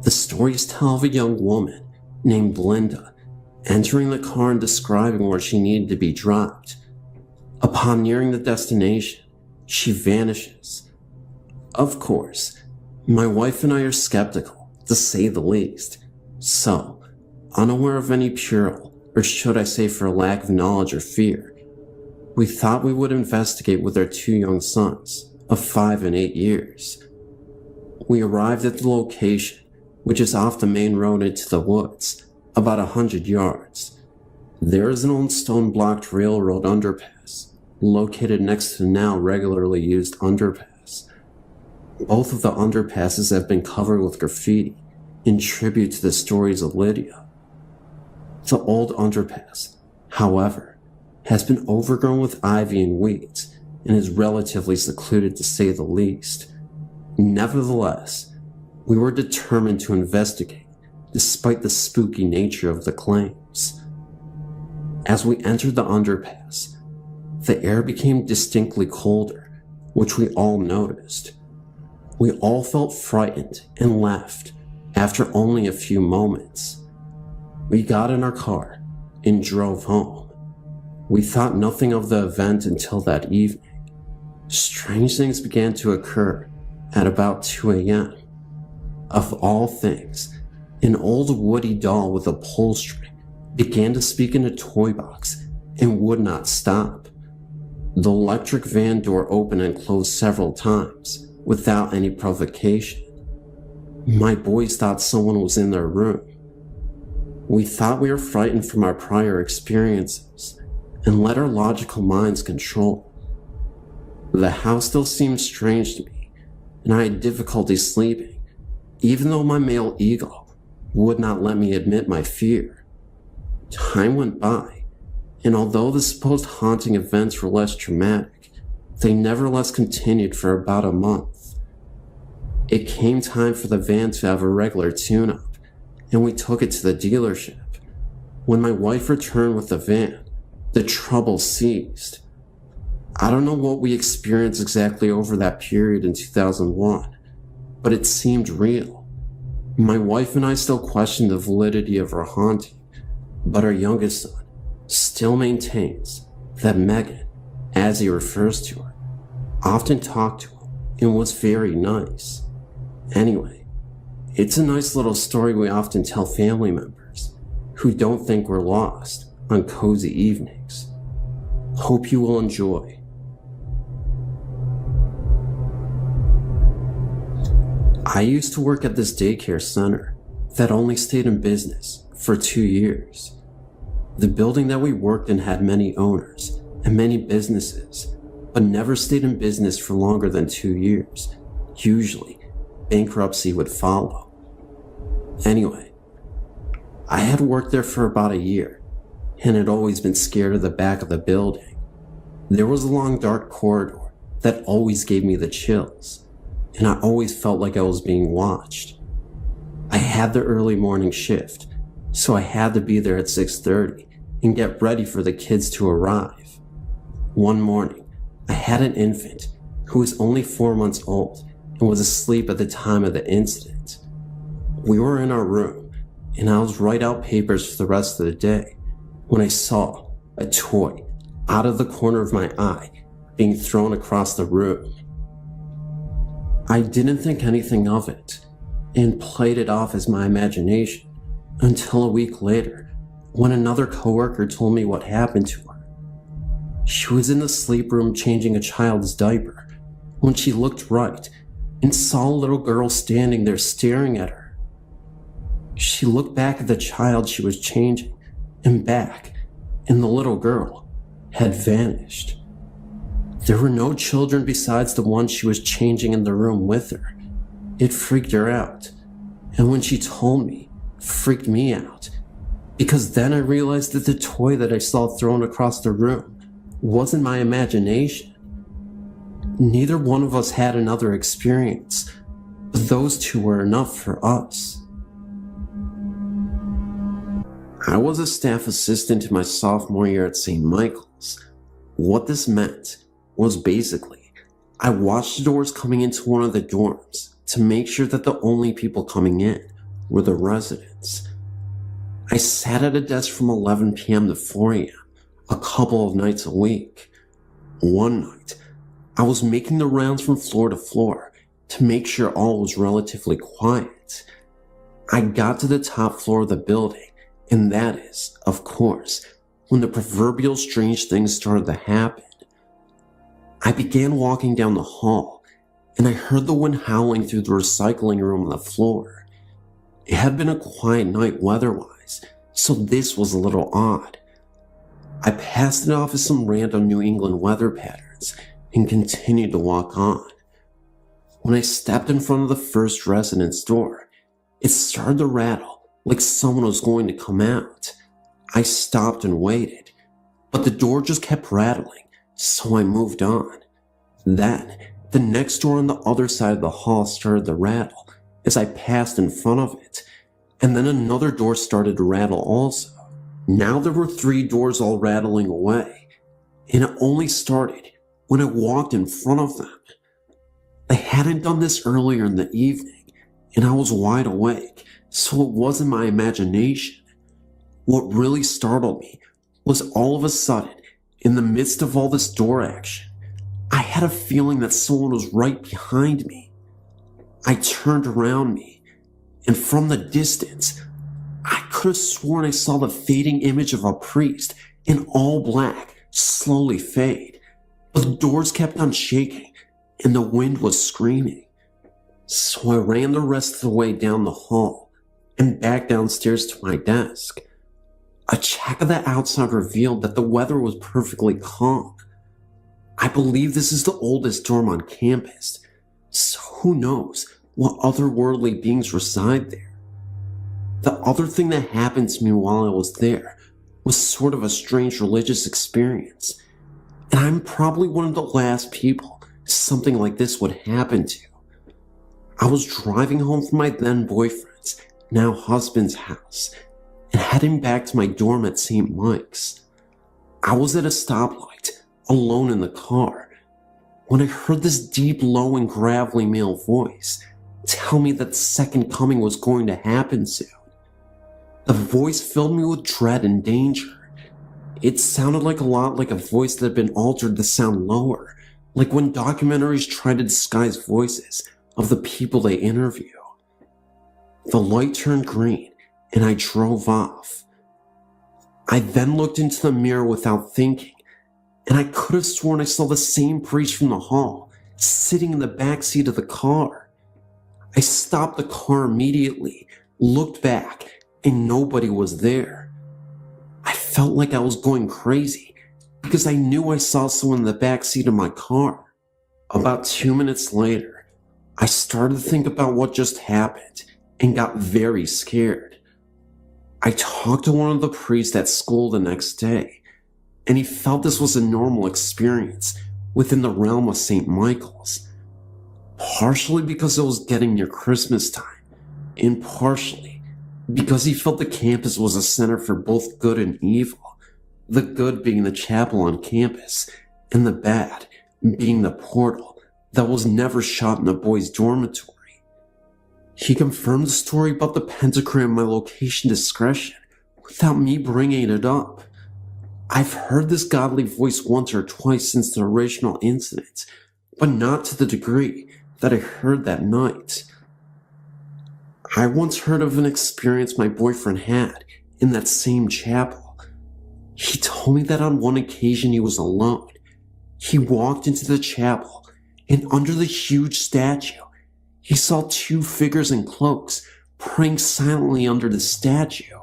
The stories tell of a young woman named Linda entering the car and describing where she needed to be dropped. Upon nearing the destination, she vanishes. Of course, my wife and I are skeptical, to say the least, so, unaware of any peril, or should I say for a lack of knowledge or fear, we thought we would investigate with our two young sons, of 5 and 8 years. We arrived at the location, which is off the main road into the woods, about 100 yards. There is an old stone-blocked railroad underpass, located next to the now regularly used underpass. Both of the underpasses have been covered with graffiti in tribute to the stories of Lydia. The old underpass, however, has been overgrown with ivy and weeds and is relatively secluded to say the least. Nevertheless, we were determined to investigate despite the spooky nature of the claims. As we entered the underpass, the air became distinctly colder, which we all noticed. We all felt frightened and left after only a few moments. We got in our car and drove home. We thought nothing of the event until that evening. Strange things began to occur at about 2 a.m. Of all things, an old woody doll with a pull string began to speak in a toy box and would not stop. The electric van door opened and closed several times without any provocation. My boys thought someone was in their room. We thought we were frightened from our prior experiences and let our logical minds control. The house still seemed strange to me, and I had difficulty sleeping, even though my male ego would not let me admit my fear. Time went by, and although the supposed haunting events were less dramatic, they nevertheless continued for about a month. It came time for the van to have a regular tune-up, and we took it to the dealership. When my wife returned with the van, the trouble ceased. I don't know what we experienced exactly over that period in 2001, but it seemed real. My wife and I still question the validity of our haunting, but our youngest son still maintains that Megan, as he refers to her, often talked to him and was very nice. Anyway, it's a nice little story we often tell family members who don't think we're lost on cozy evenings. Hope you will enjoy. I used to work at this daycare center that only stayed in business for 2 years. The building that we worked in had many owners and many businesses, but never stayed in business for longer than 2 years. Usually, bankruptcy would follow. Anyway, I had worked there for about a year and had always been scared of the back of the building. There was a long dark corridor that always gave me the chills, and I always felt like I was being watched. I had the early morning shift, so I had to be there at 6:30 and get ready for the kids to arrive. One morning, I had an infant who was only 4 months old and was asleep at the time of the incident. We were in our room, and I was writing out papers for the rest of the day when I saw a toy out of the corner of my eye being thrown across the room. I didn't think anything of it and played it off as my imagination until a week later when another coworker told me what happened to her. She was in the sleep room changing a child's diaper when she looked right and saw a little girl standing there staring at her. She looked back at the child she was changing and back, and the little girl had vanished. There were no children besides the one she was changing in the room with her. It freaked her out, and when she told me, freaked me out, because then I realized that the toy that I saw thrown across the room wasn't my imagination. Neither one of us had another experience, but those two were enough for us. I was a staff assistant in my sophomore year at St. Michael's. What this meant was basically, I watched the doors coming into one of the dorms to make sure that the only people coming in were the residents. I sat at a desk from 11 p.m. to 4 a.m. a couple of nights a week. One night, I was making the rounds from floor to floor to make sure all was relatively quiet. I got to the top floor of the building, and that is, of course, when the proverbial strange things started to happen. I began walking down the hall, and I heard the wind howling through the recycling room on the floor. It had been a quiet night weather-wise, so this was a little odd. I passed it off as some random New England weather patterns and continued to walk on. When I stepped in front of the first resident's door, it started to rattle like someone was going to come out. I stopped and waited, but the door just kept rattling, so I moved on. Then, the next door on the other side of the hall started to rattle as I passed in front of it, and then another door started to rattle also. Now there were 3 doors all rattling away, and it only started when I walked in front of them. I hadn't done this earlier in the evening, and I was wide awake, so it wasn't my imagination. What really startled me was all of a sudden, in the midst of all this door action, I had a feeling that someone was right behind me. I turned around me, and from the distance, I could have sworn I saw the fading image of a priest in all black slowly fade, but the doors kept on shaking, and the wind was screaming. So I ran the rest of the way down the hall and back downstairs to my desk. A check of the outside revealed that the weather was perfectly calm. I believe this is the oldest dorm on campus, so who knows what otherworldly beings reside there. The other thing that happened to me while I was there was sort of a strange religious experience, and I'm probably one of the last people something like this would happen to. I was driving home from my then boyfriend's, now husband's house, and heading back to my dorm at St. Mike's. I was at a stoplight, alone in the car, when I heard this deep, low, and gravelly male voice tell me that the second coming was going to happen soon. The voice filled me with dread and danger. It sounded like a lot like a voice that had been altered to sound lower, like when documentaries try to disguise voices of the people they interview. The light turned green, and I drove off. I then looked into the mirror without thinking, and I could have sworn I saw the same priest from the hall, sitting in the back seat of the car. I stopped the car immediately, looked back, and nobody was there. I felt like I was going crazy because I knew I saw someone in the back seat of my car. About 2 minutes later, I started to think about what just happened and got very scared. I talked to one of the priests at school the next day, and he felt this was a normal experience within the realm of St. Michael's. Partially because it was getting near Christmas time, and partially because he felt the campus was a center for both good and evil, the good being the chapel on campus, and the bad being the portal that was never shot in the boys' dormitory. He confirmed the story about the pentagram and my location discretion without me bringing it up. I've heard this godly voice once or twice since the original incident, but not to the degree that I heard that night. I once heard of an experience my boyfriend had in that same chapel. He told me that on one occasion he was alone. He walked into the chapel, and under the huge statue, he saw two figures in cloaks praying silently under the statue.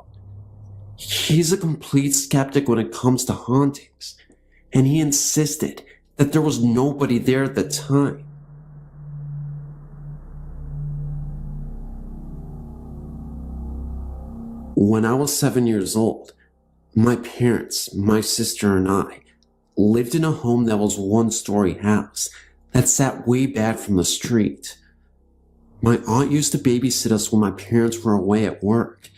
He's a complete skeptic when it comes to hauntings, and he insisted that there was nobody there at the time. When I was 7 years old, my parents, my sister, and I lived in a home that was a one-story house that sat way back from the street. My aunt used to babysit us when my parents were away at work.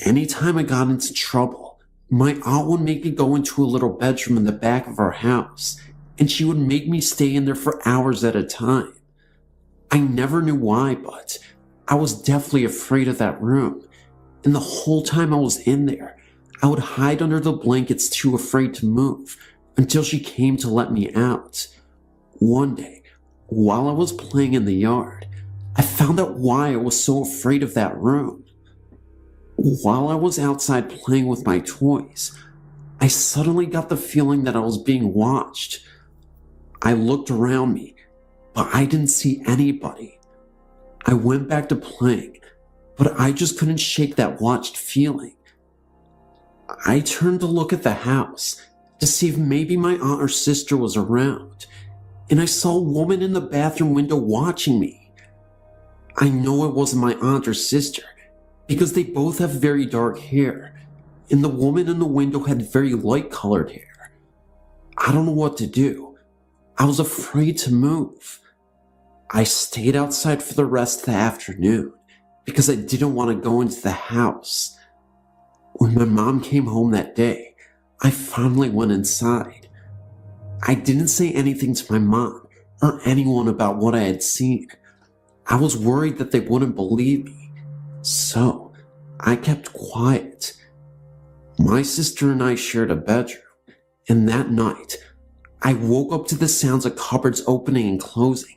Anytime I got into trouble, my aunt would make me go into a little bedroom in the back of our house, and she would make me stay in there for hours at a time. I never knew why, but I was definitely afraid of that room. And the whole time I was in there, I would hide under the blankets too afraid to move until she came to let me out. One day, while I was playing in the yard, I found out why I was so afraid of that room. While I was outside playing with my toys, I suddenly got the feeling that I was being watched. I looked around me, but I didn't see anybody. I went back to playing, but I just couldn't shake that watched feeling. I turned to look at the house to see if maybe my aunt or sister was around, and I saw a woman in the bathroom window watching me. I know it wasn't my aunt or sister because they both have very dark hair, and the woman in the window had very light-colored hair. I don't know what to do. I was afraid to move. I stayed outside for the rest of the afternoon because I didn't want to go into the house. When my mom came home that day, I finally went inside. I didn't say anything to my mom or anyone about what I had seen. I was worried that they wouldn't believe me, so I kept quiet. My sister and I shared a bedroom, and that night, I woke up to the sounds of cupboards opening and closing,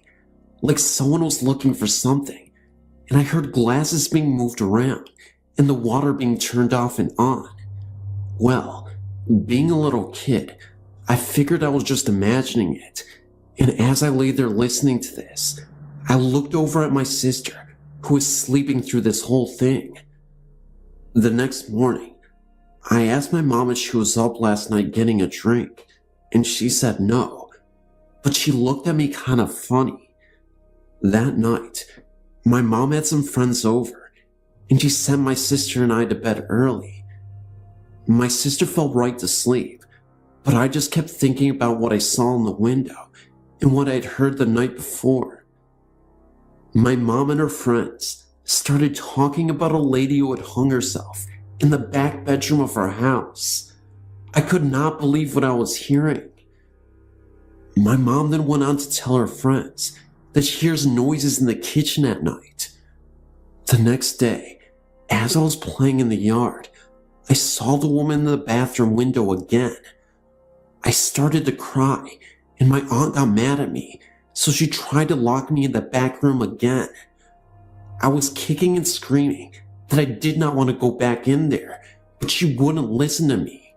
like someone was looking for something. And I heard glasses being moved around and the water being turned off and on. Well, being a little kid, I figured I was just imagining it. And as I lay there listening to this, I looked over at my sister, who was sleeping through this whole thing. The next morning, I asked my mom if she was up last night getting a drink, and she said no, but she looked at me kind of funny. That night, my mom had some friends over, and she sent my sister and I to bed early. My sister fell right to sleep, but I just kept thinking about what I saw in the window and what I had heard the night before. My mom and her friends started talking about a lady who had hung herself in the back bedroom of our house. I could not believe what I was hearing. My mom then went on to tell her friends that she hears noises in the kitchen at night. The next day, as I was playing in the yard, I saw the woman in the bathroom window again. I started to cry, and my aunt got mad at me, so she tried to lock me in the back room again. I was kicking and screaming that I did not want to go back in there, but she wouldn't listen to me.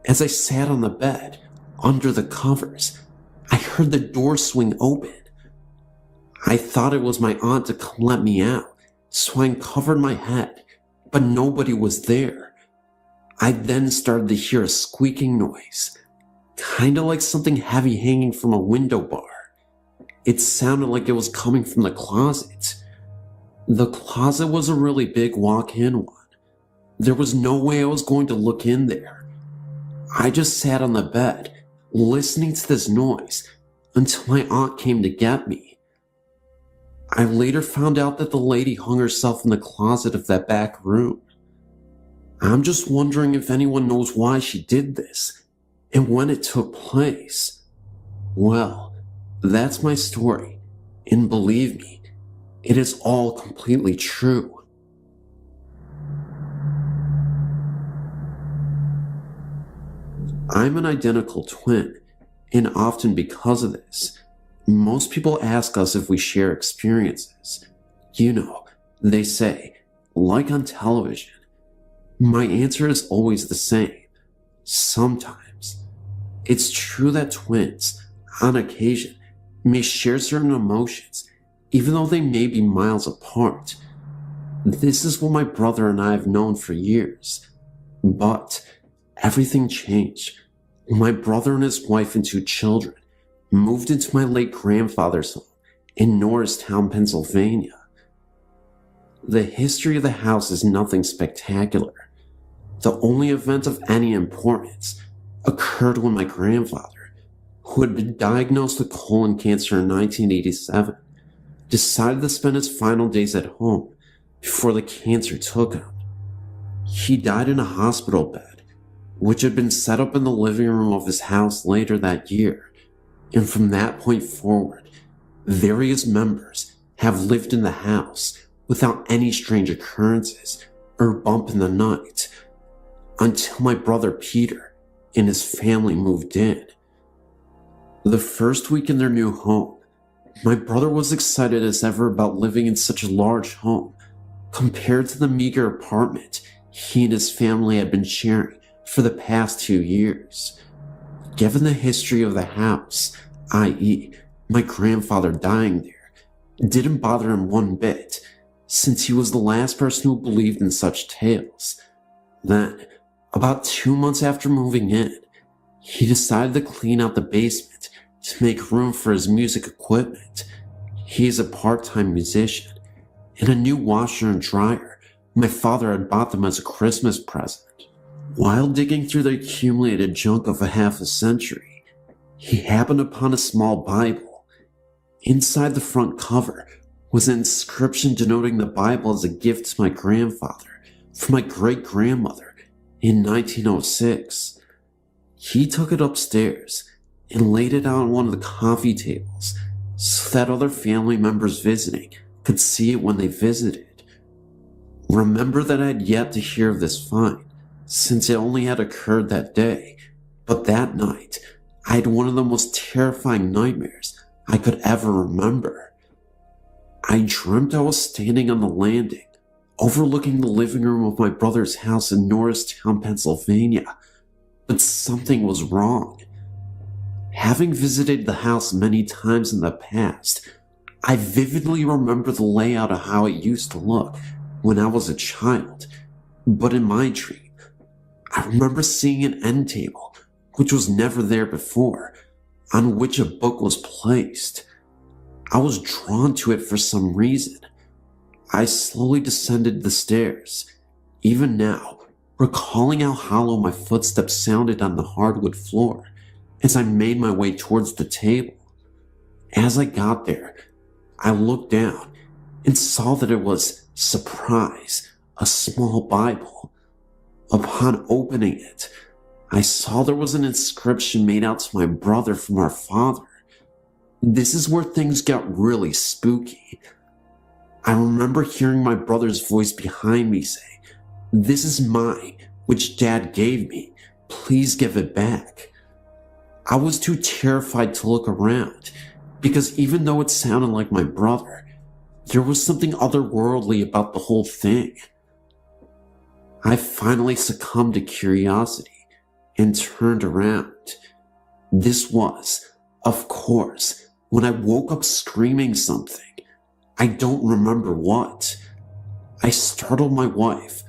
As I sat on the bed, under the covers, I heard the door swing open. I thought it was my aunt to come let me out, so I uncovered my head, but nobody was there. I then started to hear a squeaking noise, kinda like something heavy hanging from a window bar. It sounded like it was coming from the closet. The closet was a really big walk-in one. There was no way I was going to look in there. I just sat on the bed, listening to this noise, until my aunt came to get me. I later found out that the lady hung herself in the closet of that back room. I'm just wondering if anyone knows why she did this, and when it took place. Well, that's my story, and believe me, it is all completely true. I'm an identical twin, and often because of this, most people ask us if we share experiences. You know, they say, like on television. My answer is always the same. Sometimes. It's true that twins, on occasion, may share certain emotions, even though they may be miles apart. This is what my brother and I have known for years. But everything changed when my brother and his wife and 2 children moved into my late grandfather's home in Norristown, Pennsylvania. The history of the house is nothing spectacular. The only event of any importance occurred when my grandfather, who had been diagnosed with colon cancer in 1987, decided to spend his final days at home before the cancer took him. He died in a hospital bed, which had been set up in the living room of his house later that year. And from that point forward, various members have lived in the house without any strange occurrences or bump in the night, until my brother Peter and his family moved in. The first week in their new home, my brother was excited as ever about living in such a large home compared to the meager apartment he and his family had been sharing for the past 2 years. Given the history of the house, i.e., my grandfather dying there, didn't bother him one bit, since he was the last person who believed in such tales. Then, about 2 months after moving in, he decided to clean out the basement to make room for his music equipment. He is a part-time musician, and a new washer and dryer my father had bought them as a Christmas present. While digging through the accumulated junk of a half a century, he happened upon a small Bible. Inside the front cover was an inscription denoting the Bible as a gift to my grandfather from my great-grandmother in 1906. He took it upstairs and laid it out on one of the coffee tables so that other family members visiting could see it when they visited. Remember that I had yet to hear of this find, since it only had occurred that day, but that night, I had one of the most terrifying nightmares I could ever remember. I dreamt I was standing on the landing, overlooking the living room of my brother's house in Norristown, Pennsylvania, but something was wrong. Having visited the house many times in the past, I vividly remember the layout of how it used to look when I was a child, but in my dream, I remember seeing an end table, which was never there before, on which a book was placed. I was drawn to it for some reason. I slowly descended the stairs, even now, recalling how hollow my footsteps sounded on the hardwood floor as I made my way towards the table. As I got there, I looked down and saw that it was, surprise, a small Bible. Upon opening it, I saw there was an inscription made out to my brother from our father. This is where things got really spooky. I remember hearing my brother's voice behind me say, "This is mine, which Dad gave me. Please give it back." I was too terrified to look around, because even though it sounded like my brother, there was something otherworldly about the whole thing. I finally succumbed to curiosity and turned around. This was, of course, when I woke up screaming something. I don't remember what. I startled my wife,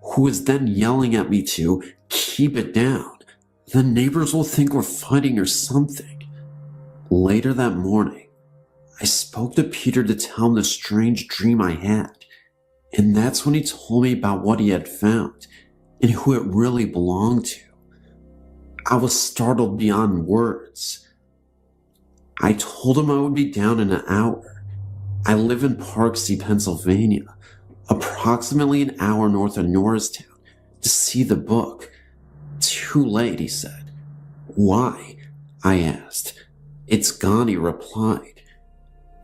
who was then yelling at me to keep it down. The neighbors will think we're fighting or something. Later that morning, I spoke to Peter to tell him the strange dream I had, and that's when he told me about what he had found and who it really belonged to. I was startled beyond words. I told him I would be down in an hour. I live in Parksea, Pennsylvania, approximately an hour north of Norristown, to see the book. Too late, he said. Why? I asked. It's gone, he replied.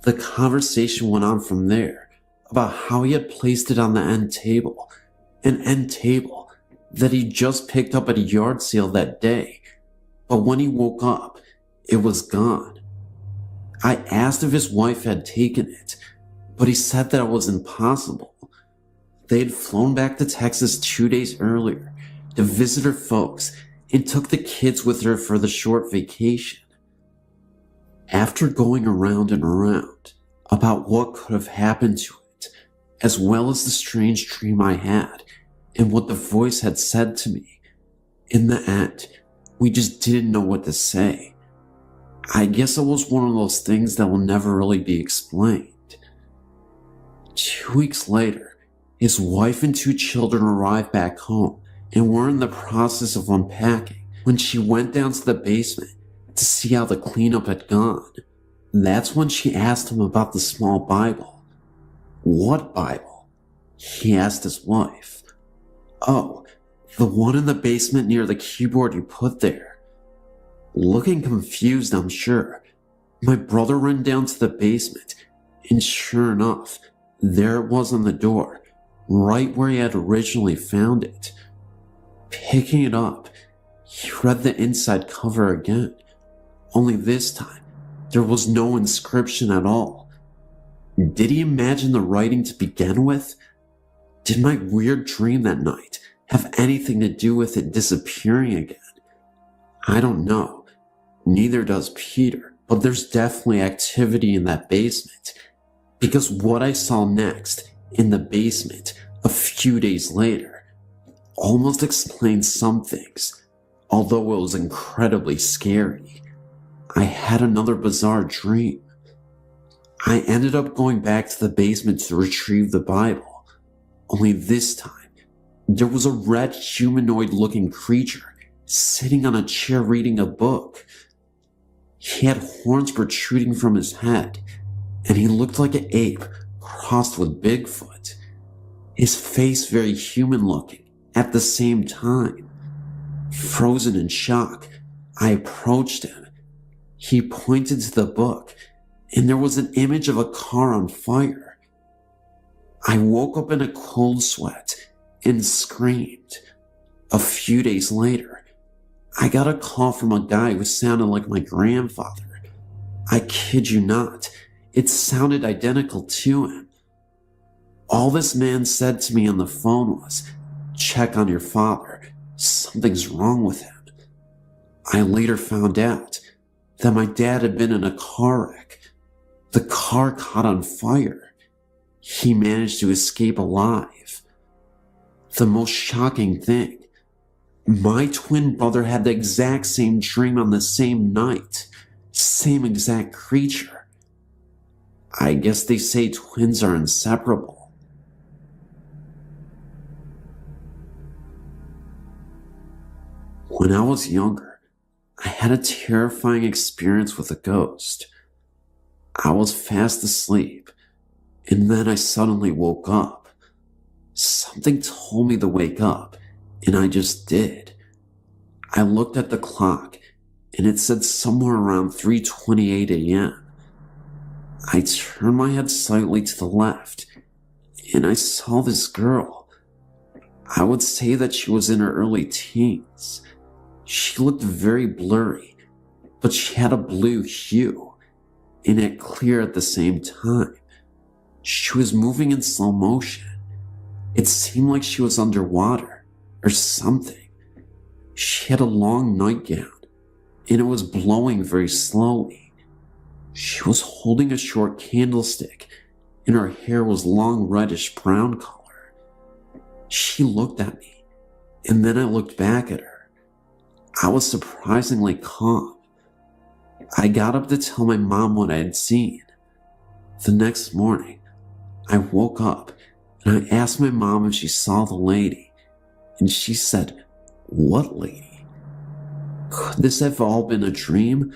The conversation went on from there about how he had placed it on the end table, an end table that he just picked up at a yard sale that day, but when he woke up, it was gone. I asked if his wife had taken it, but he said that it was impossible. They had flown back to Texas 2 days earlier to visit her folks and took the kids with her for the short vacation. After going around and around about what could have happened to it, as well as the strange dream I had and what the voice had said to me, in the end, we just didn't know what to say. I guess it was one of those things that will never really be explained. 2 weeks later, his wife and 2 children arrived back home and were in the process of unpacking when she went down to the basement to see how the cleanup had gone. That's when she asked him about the small Bible. What Bible? He asked his wife. Oh, the one in the basement near the keyboard you put there. Looking confused, I'm sure, my brother ran down to the basement, and sure enough, there it was on the door, right where he had originally found it. Picking it up, he read the inside cover again, only this time, there was no inscription at all. Did he imagine the writing to begin with? Did my weird dream that night have anything to do with it disappearing again? I don't know. Neither does Peter, but there's definitely activity in that basement, because what I saw next in the basement a few days later almost explains some things, although it was incredibly scary. I had another bizarre dream. I ended up going back to the basement to retrieve the Bible, only this time, there was a red humanoid-looking creature sitting on a chair reading a book. He had horns protruding from his head, and he looked like an ape crossed with Bigfoot. His face very human-looking at the same time. Frozen in shock, I approached him. He pointed to the book, and there was an image of a car on fire. I woke up in a cold sweat and screamed. A few days later, I got a call from a guy who sounded like my grandfather. I kid you not, it sounded identical to him. All this man said to me on the phone was, "Check on your father, something's wrong with him." I later found out that my dad had been in a car wreck. The car caught on fire. He managed to escape alive. The most shocking thing, my twin brother had the exact same dream on the same night, same exact creature. I guess they say twins are inseparable. When I was younger, I had a terrifying experience with a ghost. I was fast asleep, and then I suddenly woke up. Something told me to wake up, and I just did. I looked at the clock, and it said somewhere around 3:28 a.m. I turned my head slightly to the left, and I saw this girl. I would say that she was in her early teens. She looked very blurry, but she had a blue hue, and it clear at the same time. She was moving in slow motion. It seemed like she was underwater, or something. She had a long nightgown, and it was blowing very slowly. She was holding a short candlestick, and her hair was long reddish brown color. She looked at me, and then I looked back at her. I was surprisingly calm. I got up to tell my mom what I had seen. The next morning, I woke up and I asked my mom if she saw the lady, and she said, "What lady?" Could this have all been a dream?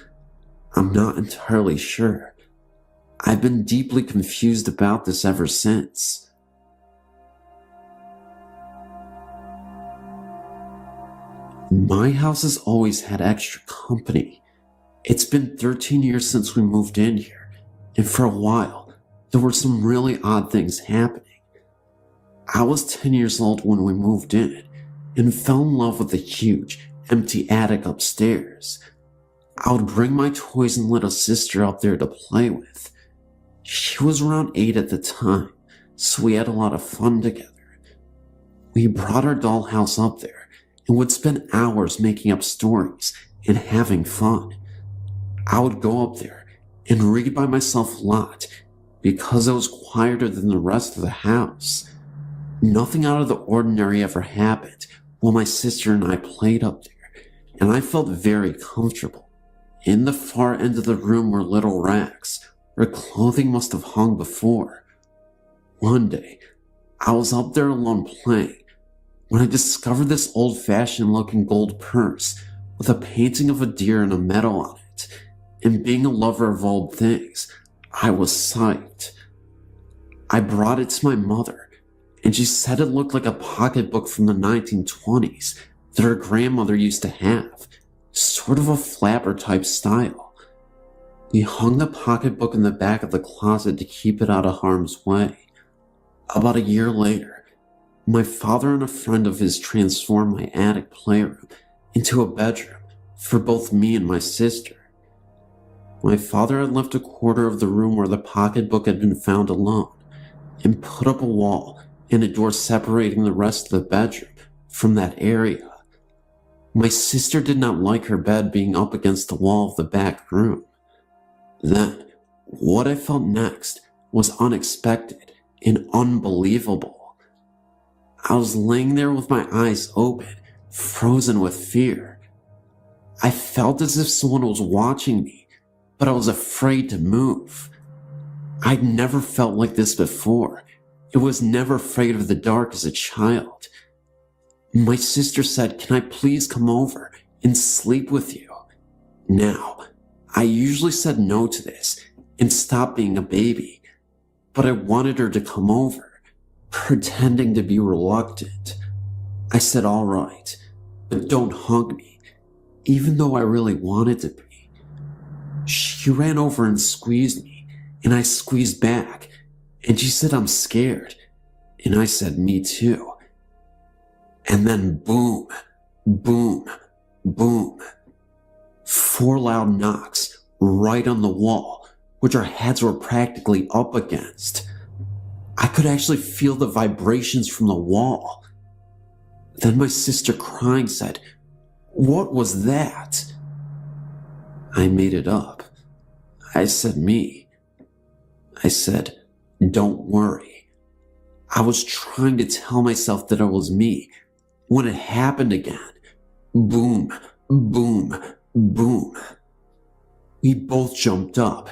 I'm not entirely sure. I've been deeply confused about this ever since. My house has always had extra company. It's been 13 years since we moved in here, and for a while, there were some really odd things happening. I was 10 years old when we moved in, and fell in love with the huge, empty attic upstairs. I would bring my toys and little sister up there to play with. She was around 8 at the time, so we had a lot of fun together. We brought our dollhouse up there and would spend hours making up stories and having fun. I would go up there and read by myself a lot because I was quieter than the rest of the house. Nothing out of the ordinary ever happened while my sister and I played up there, and I felt very comfortable. In the far end of the room were little racks where clothing must have hung before. One day, I was up there alone playing when I discovered this old-fashioned looking gold purse with a painting of a deer and a medal on it, and being a lover of old things, I was psyched. I brought it to my mother, and she said it looked like a pocketbook from the 1920s that her grandmother used to have, sort of a flapper type style. We hung the pocketbook in the back of the closet to keep it out of harm's way. About a year later, my father and a friend of his transformed my attic playroom into a bedroom for both me and my sister. My father had left a quarter of the room where the pocketbook had been found alone, and put up a wall and a door separating the rest of the bedroom from that area. My sister did not like her bed being up against the wall of the back room. Then, what I felt next was unexpected and unbelievable. I was laying there with my eyes open, frozen with fear. I felt as if someone was watching me, but I was afraid to move. I'd never felt like this before. I was never afraid of the dark as a child. My sister said, "Can I please come over and sleep with you?" Now, I usually said no to this and stopped being a baby, but I wanted her to come over, pretending to be reluctant. I said, "All right, but don't hug me," even though I really wanted to be. She ran over and squeezed me, and I squeezed back, and she said, "I'm scared," and I said, "Me too." And then boom, boom, boom. 4 loud knocks right on the wall, which our heads were practically up against. I could actually feel the vibrations from the wall. Then my sister, crying, said, "What was that?" I made it up. I said, "Me." I said, "Don't worry." I was trying to tell myself that it was me when it happened again. Boom, boom, boom. We both jumped up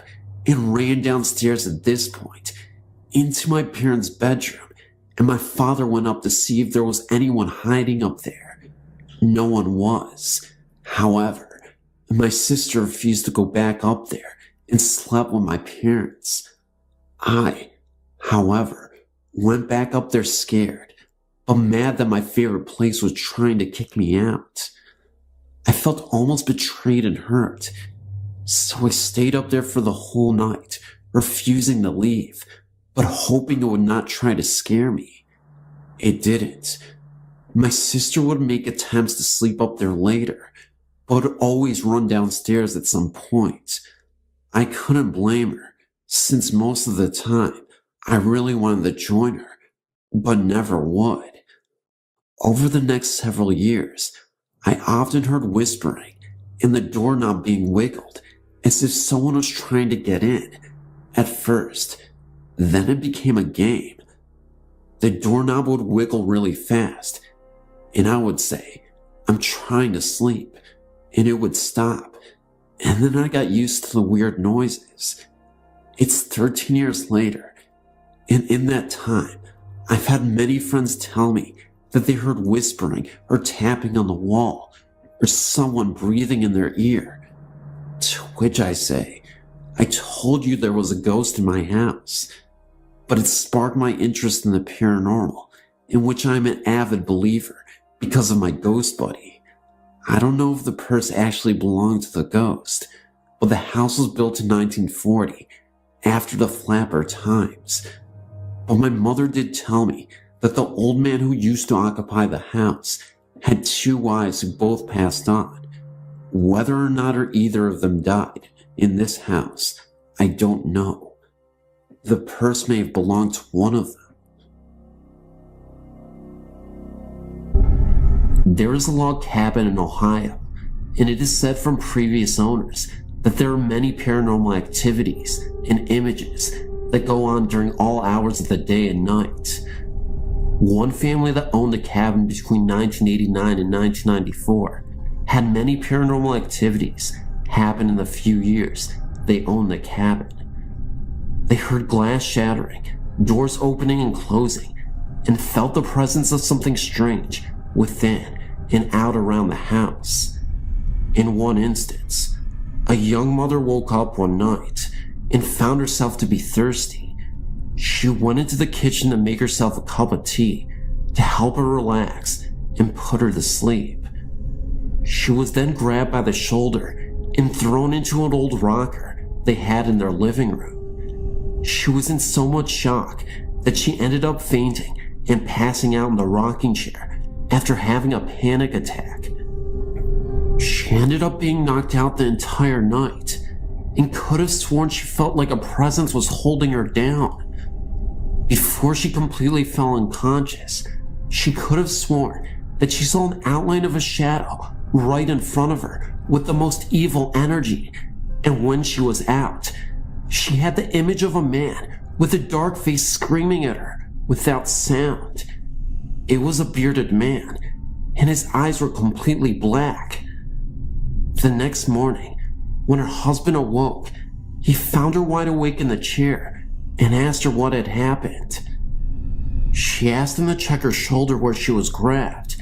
and ran downstairs at this point into my parents' bedroom, and my father went up to see if there was anyone hiding up there. No one was. However, my sister refused to go back up there and slept with my parents. I, however, went back up there scared, but mad that my favorite place was trying to kick me out. I felt almost betrayed and hurt, so I stayed up there for the whole night, refusing to leave, but hoping it would not try to scare me. It didn't. My sister would make attempts to sleep up there later, but would always run downstairs at some point. I couldn't blame her, since most of the time I really wanted to join her, but never would. Over the next several years, I often heard whispering and the doorknob being wiggled as if someone was trying to get in. At first, Then it became a game. The doorknob would wiggle really fast, and I would say, "I'm trying to sleep," and it would stop. And then I got used to the weird noises. It's 13 years later, and in that time, I've had many friends tell me that they heard whispering or tapping on the wall, or someone breathing in their ear. To which I say, "I told you there was a ghost in my house." But it sparked my interest in the paranormal, in which I'm an avid believer because of my ghost buddy. I don't know if the purse actually belonged to the ghost, but the house was built in 1940, after the flapper times. But my mother did tell me that the old man who used to occupy the house had 2 wives who both passed on. Whether or not either of them died in this house, I don't know. The purse may have belonged to one of them. There is a log cabin in Ohio, and it is said from previous owners that there are many paranormal activities and images that go on during all hours of the day and night. One family that owned the cabin between 1989 and 1994 had many paranormal activities happen in the few years they owned the cabin. They heard glass shattering, doors opening and closing, and felt the presence of something strange within and out around the house. In one instance, a young mother woke up one night and found herself to be thirsty. She went into the kitchen to make herself a cup of tea to help her relax and put her to sleep. She was then grabbed by the shoulder and thrown into an old rocker they had in their living room. She was in so much shock that she ended up fainting and passing out in the rocking chair after having a panic attack. She ended up being knocked out the entire night and could have sworn she felt like a presence was holding her down. Before she completely fell unconscious, she could have sworn that she saw an outline of a shadow right in front of her with the most evil energy, and when she was out, she had the image of a man with a dark face screaming at her without sound. It was a bearded man, and his eyes were completely black. The next morning, when her husband awoke, he found her wide awake in the chair and asked her what had happened. She asked him to check her shoulder where she was grabbed,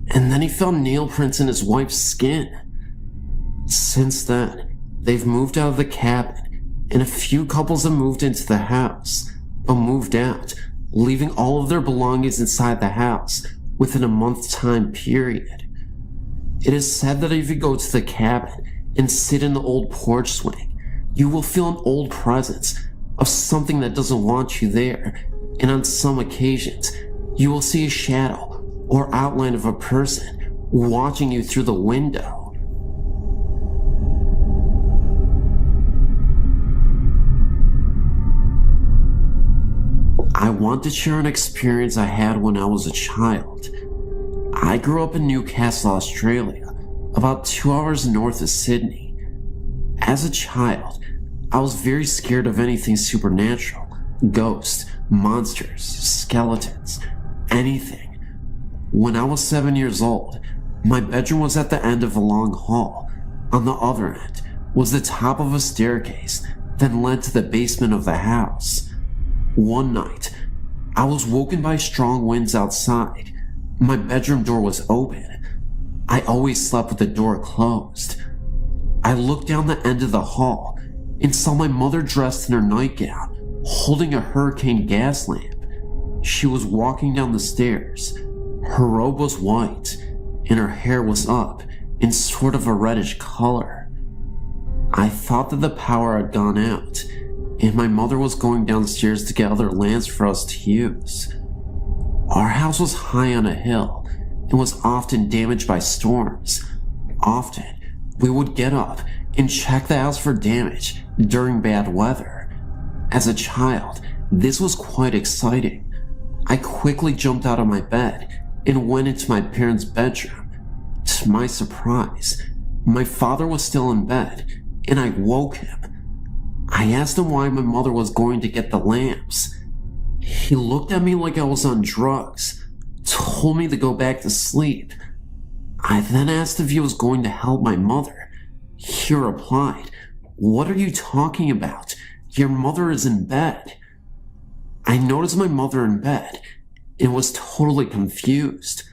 and then he found nail prints in his wife's skin. Since then, they've moved out of the cabin, and a few couples have moved into the house, but moved out, leaving all of their belongings inside the house within a month's time period. It is said that if you go to the cabin and sit in the old porch swing, you will feel an old presence of something that doesn't want you there, and on some occasions, you will see a shadow or outline of a person watching you through the window. I want to share an experience I had when I was a child. I grew up in Newcastle, Australia, about 2 hours north of Sydney. As a child, I was very scared of anything supernatural, ghosts, monsters, skeletons, anything. When I was 7 years old, my bedroom was at the end of a long hall. On the other end was the top of a staircase that led to the basement of the house. One night, I was woken by strong winds outside. My bedroom door was open. I always slept with the door closed. I looked down the end of the hall and saw my mother dressed in her nightgown, holding a hurricane gas lamp. She was walking down the stairs. Her robe was white, and her hair was up in sort of a reddish color. I thought that the power had gone out, and my mother was going downstairs to get other lamps for us to use. Our house was high on a hill and was often damaged by storms. Often, we would get up and check the house for damage during bad weather. As a child, this was quite exciting. I quickly jumped out of my bed and went into my parents' bedroom. To my surprise, my father was still in bed, and I woke him. I asked him why my mother was going to get the lamps. He looked at me like I was on drugs, told me to go back to sleep. I then asked if he was going to help my mother. He replied, "What are you talking about? Your mother is in bed." I noticed my mother in bed and was totally confused.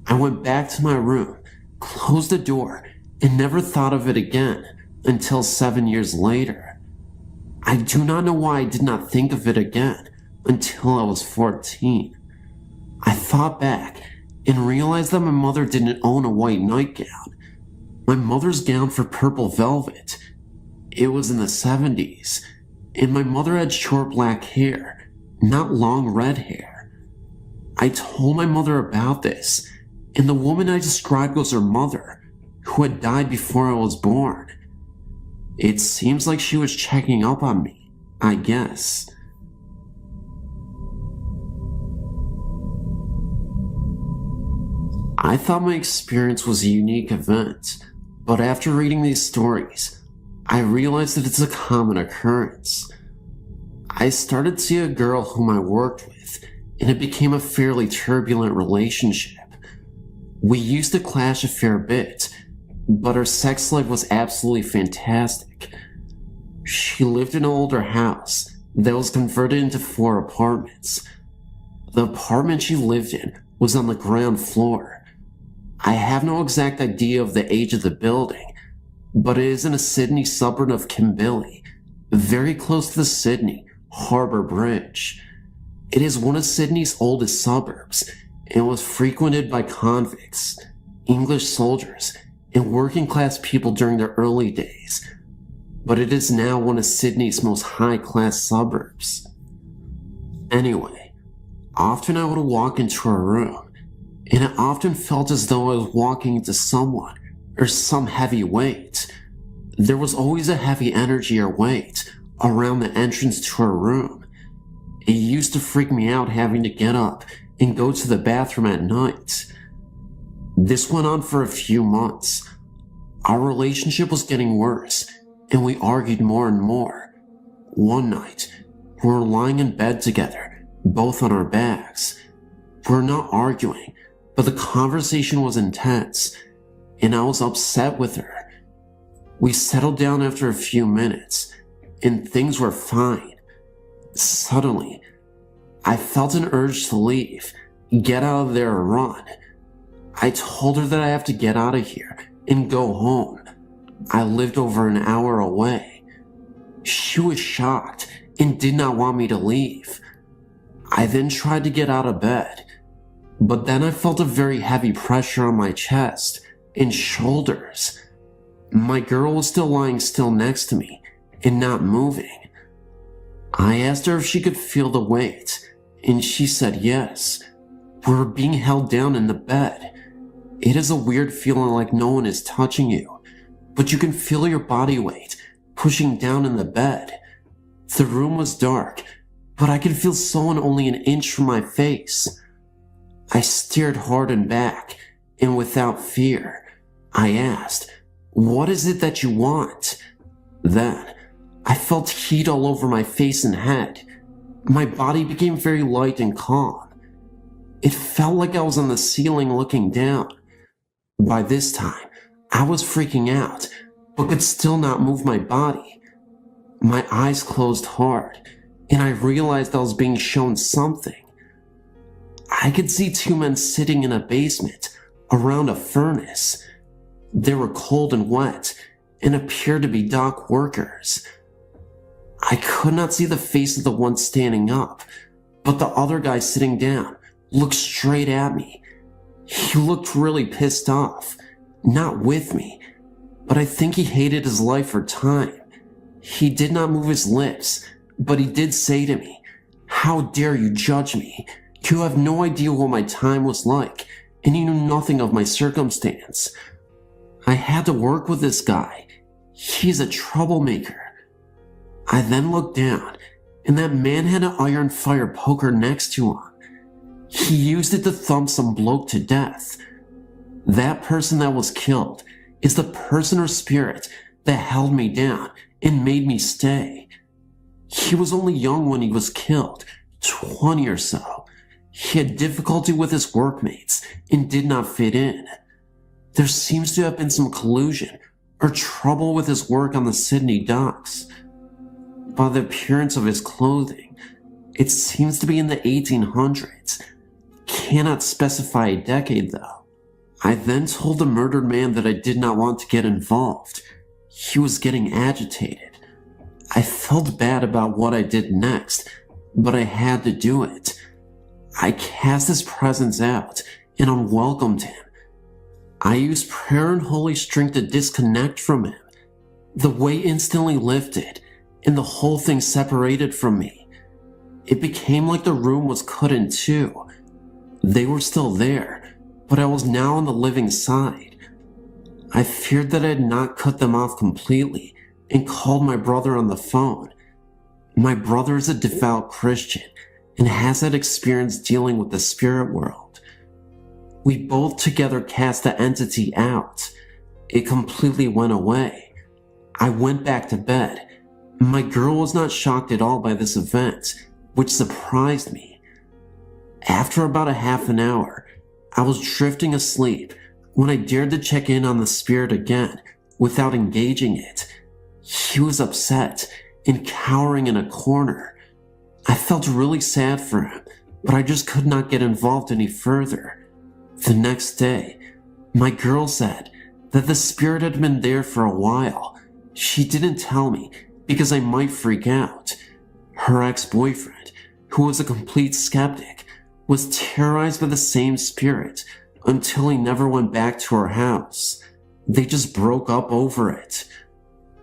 I went back to my room, closed the door, and never thought of it again until 7 years later. I do not know why I did not think of it again until I was 14. I thought back and realized that my mother didn't own a white nightgown. My mother's gown for purple velvet. It was in the 70s, and my mother had short black hair, not long red hair. I told my mother about this, and the woman I described was her mother, who had died before I was born. It seems like she was checking up on me, I guess. I thought my experience was a unique event, but after reading these stories, I realized that it's a common occurrence. I started to see a girl whom I worked with, and it became a fairly turbulent relationship. We used to clash a fair bit, but her sex life was absolutely fantastic. She lived in an older house that was converted into 4 apartments. The apartment she lived in was on the ground floor. I have no exact idea of the age of the building, but it is in a Sydney suburb of Kimbilly, very close to the Sydney Harbour Bridge. It is one of Sydney's oldest suburbs and was frequented by convicts, English soldiers, and working class people during the early days, but it is now one of Sydney's most high-class suburbs. Anyway, often I would walk into her room, and it often felt as though I was walking into someone or some heavy weight. There was always a heavy energy or weight around the entrance to her room. It used to freak me out having to get up and go to the bathroom at night. This went on for a few months. Our relationship was getting worse, and we argued more and more. One night, we were lying in bed together, both on our backs. We were not arguing, but the conversation was intense, and I was upset with her. We settled down after a few minutes, and things were fine. Suddenly, I felt an urge to leave, get out of there and run. I told her that I have to get out of here and go home. I lived over an hour away. She was shocked and did not want me to leave. I then tried to get out of bed, but then I felt a very heavy pressure on my chest and shoulders. My girl was still lying still next to me and not moving. I asked her if she could feel the weight, and she said yes. We were being held down in the bed. It is a weird feeling like no one is touching you, but you can feel your body weight pushing down in the bed. The room was dark, but I could feel someone only an inch from my face. I stared hard and back, and without fear, I asked, "What is it that you want?" Then, I felt heat all over my face and head. My body became very light and calm. It felt like I was on the ceiling looking down. By this time, I was freaking out, but could still not move my body. My eyes closed hard, and I realized I was being shown something. I could see 2 men sitting in a basement around a furnace. They were cold and wet and appeared to be dock workers. I could not see the face of the one standing up, but the other guy sitting down looked straight at me. He looked really pissed off, not with me, but I think he hated his life for time. He did not move his lips, but he did say to me, "How dare you judge me? You have no idea what my time was like, and you knew nothing of my circumstance. I had to work with this guy. He's a troublemaker." I then looked down, and that man had an iron fire poker next to him. He used it to thump some bloke to death. That person that was killed is the person or spirit that held me down and made me stay. He was only young when he was killed, 20 or so. He had difficulty with his workmates and did not fit in. There seems to have been some collusion or trouble with his work on the Sydney docks. By the appearance of his clothing, it seems to be in the 1800s. Cannot specify a decade though. I then told the murdered man that I did not want to get involved. He was getting agitated. I felt bad about what I did next, but I had to do it. I cast his presence out and unwelcomed him. I used prayer and holy strength to disconnect from him. The weight instantly lifted, and the whole thing separated from me. It became like the room was cut in two. They were still there, but I was now on the living side. I feared that I had not cut them off completely and called my brother on the phone. My brother is a devout Christian and has had experience dealing with the spirit world. We both together cast the entity out. It completely went away. I went back to bed. My girl was not shocked at all by this event, which surprised me. After about a half an hour, I was drifting asleep when I dared to check in on the spirit again without engaging it. He was upset and cowering in a corner. I felt really sad for him, but I just could not get involved any further. The next day, my girl said that the spirit had been there for a while. She didn't tell me because I might freak out. Her ex-boyfriend, who was a complete skeptic, was terrorized by the same spirit until he never went back to her house. They just broke up over it.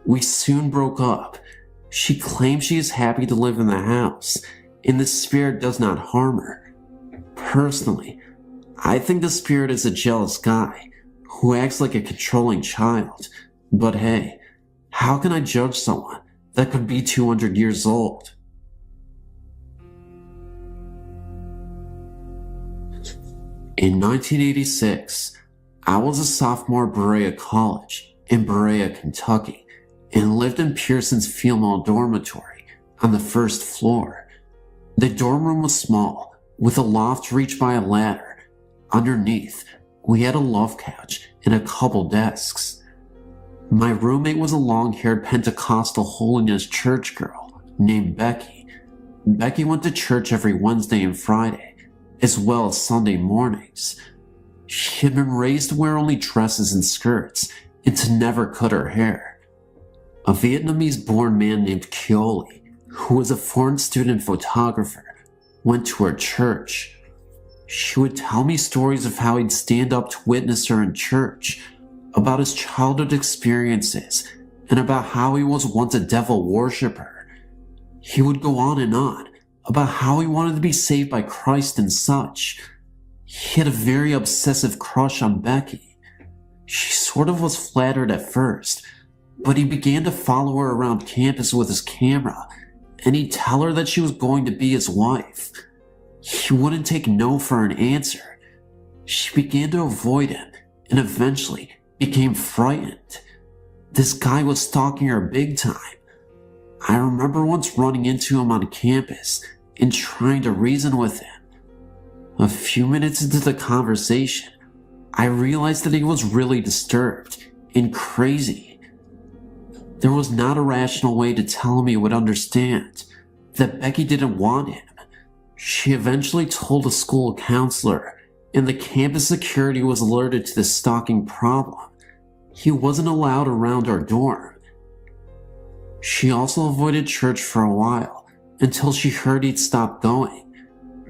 We soon broke up. She claims she is happy to live in the house, and the spirit does not harm her. Personally, I think the spirit is a jealous guy who acts like a controlling child. But hey, how can I judge someone that could be 200 years old? In 1986, I was a sophomore at Berea College in Berea, Kentucky, and lived in Pearson's female dormitory on the first floor. The dorm room was small, with a loft reached by a ladder. Underneath, we had a love couch and a couple desks. My roommate was a long-haired Pentecostal holiness church girl named Becky. Becky went to church every Wednesday and Friday, as well as Sunday mornings. She had been raised to wear only dresses and skirts and to never cut her hair. A Vietnamese-born man named Keoli, who was a foreign student photographer, went to her church. She would tell me stories of how he'd stand up to witness her in church, about his childhood experiences, and about how he was once a devil worshiper. He would go on and on about how he wanted to be saved by Christ and such. He had a very obsessive crush on Becky. She sort of was flattered at first, but he began to follow her around campus with his camera, and he'd tell her that she was going to be his wife. He wouldn't take no for an answer. She began to avoid him, and eventually became frightened. This guy was stalking her big time. I remember once running into him on campus and trying to reason with him. A few minutes into the conversation, I realized that he was really disturbed and crazy. There was not a rational way to tell him he would understand that Becky didn't want him. She eventually told a school counselor, and the campus security was alerted to the stalking problem. He wasn't allowed around our dorm. She also avoided church for a while until she heard he'd stopped going.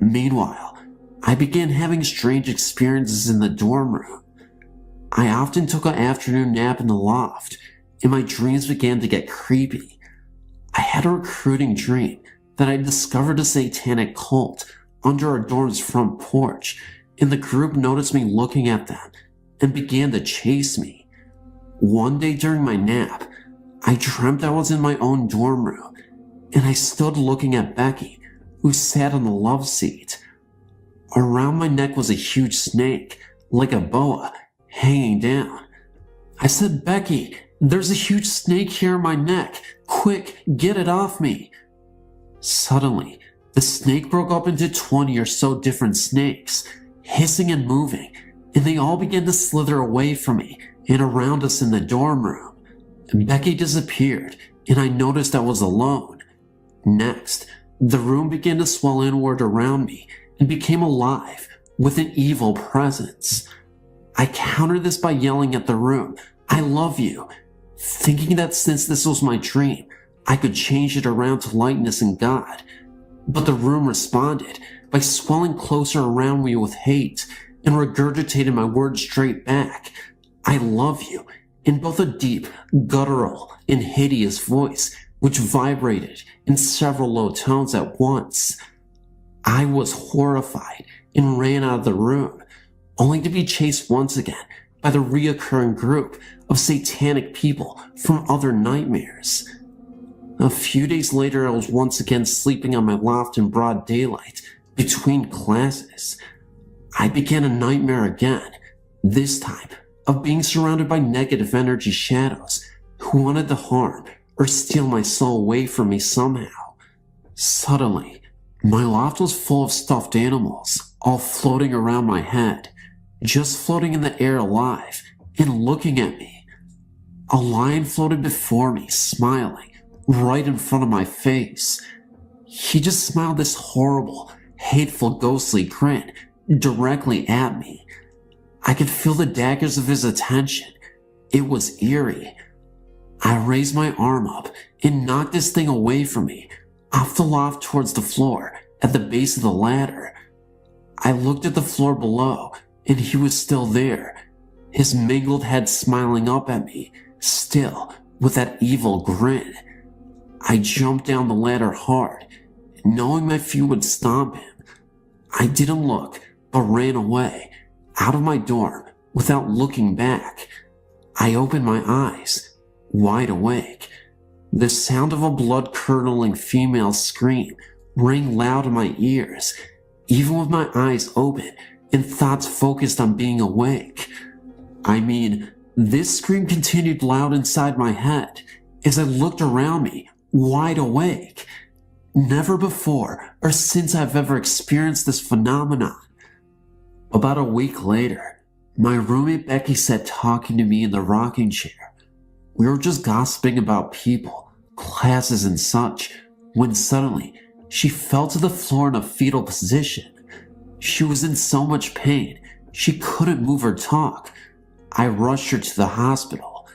Meanwhile, I began having strange experiences in the dorm room. I often took an afternoon nap in the loft, and my dreams began to get creepy. I had a recruiting dream that I discovered a satanic cult under our dorm's front porch, and the group noticed me looking at them and began to chase me. One day during my nap, I dreamt I was in my own dorm room, and I stood looking at Becky, who sat on the love seat. Around my neck was a huge snake, like a boa, hanging down. I said, "Becky, there's a huge snake here in my neck. Quick, get it off me. Suddenly, the snake broke up into 20 or so different snakes, hissing and moving, and they all began to slither away from me and around us in the dorm room. Becky disappeared, and I noticed I was alone. Next, the room began to swell inward around me and became alive with an evil presence. I countered this by yelling at the room, "I love you," thinking that since this was my dream, I could change it around to lightness and God. But the room responded by swelling closer around me with hate and regurgitated my words straight back, "I love you," in both a deep, guttural, and hideous voice, which vibrated in several low tones at once. I was horrified and ran out of the room, only to be chased once again by the reoccurring group of satanic people from other nightmares. A few days later, I was once again sleeping on my loft in broad daylight between classes. I began a nightmare again, this time of being surrounded by negative energy shadows who wanted to harm or steal my soul away from me somehow. Suddenly, my loft was full of stuffed animals, all floating around my head, just floating in the air alive and looking at me. A lion floated before me, smiling, right in front of my face. He just smiled this horrible, hateful, ghostly grin directly at me. I could feel the daggers of his attention. It was eerie. I raised my arm up and knocked this thing away from me, off the loft towards the floor at the base of the ladder. I looked at the floor below, and he was still there, his mangled head smiling up at me, still with that evil grin. I jumped down the ladder hard, knowing my few would stomp him. I didn't look, but ran away, out of my dorm, without looking back. I opened my eyes, wide awake. The sound of a blood-curdling female scream rang loud in my ears, even with my eyes open and thoughts focused on being awake. I mean, this scream continued loud inside my head as I looked around me, wide awake. Never before or since I've ever experienced this phenomenon. About a week later, my roommate Becky sat talking to me in the rocking chair. We were just gossiping about people, classes and such, when suddenly she fell to the floor in a fetal position. She was in so much pain, she couldn't move or talk. I rushed her to the hospital.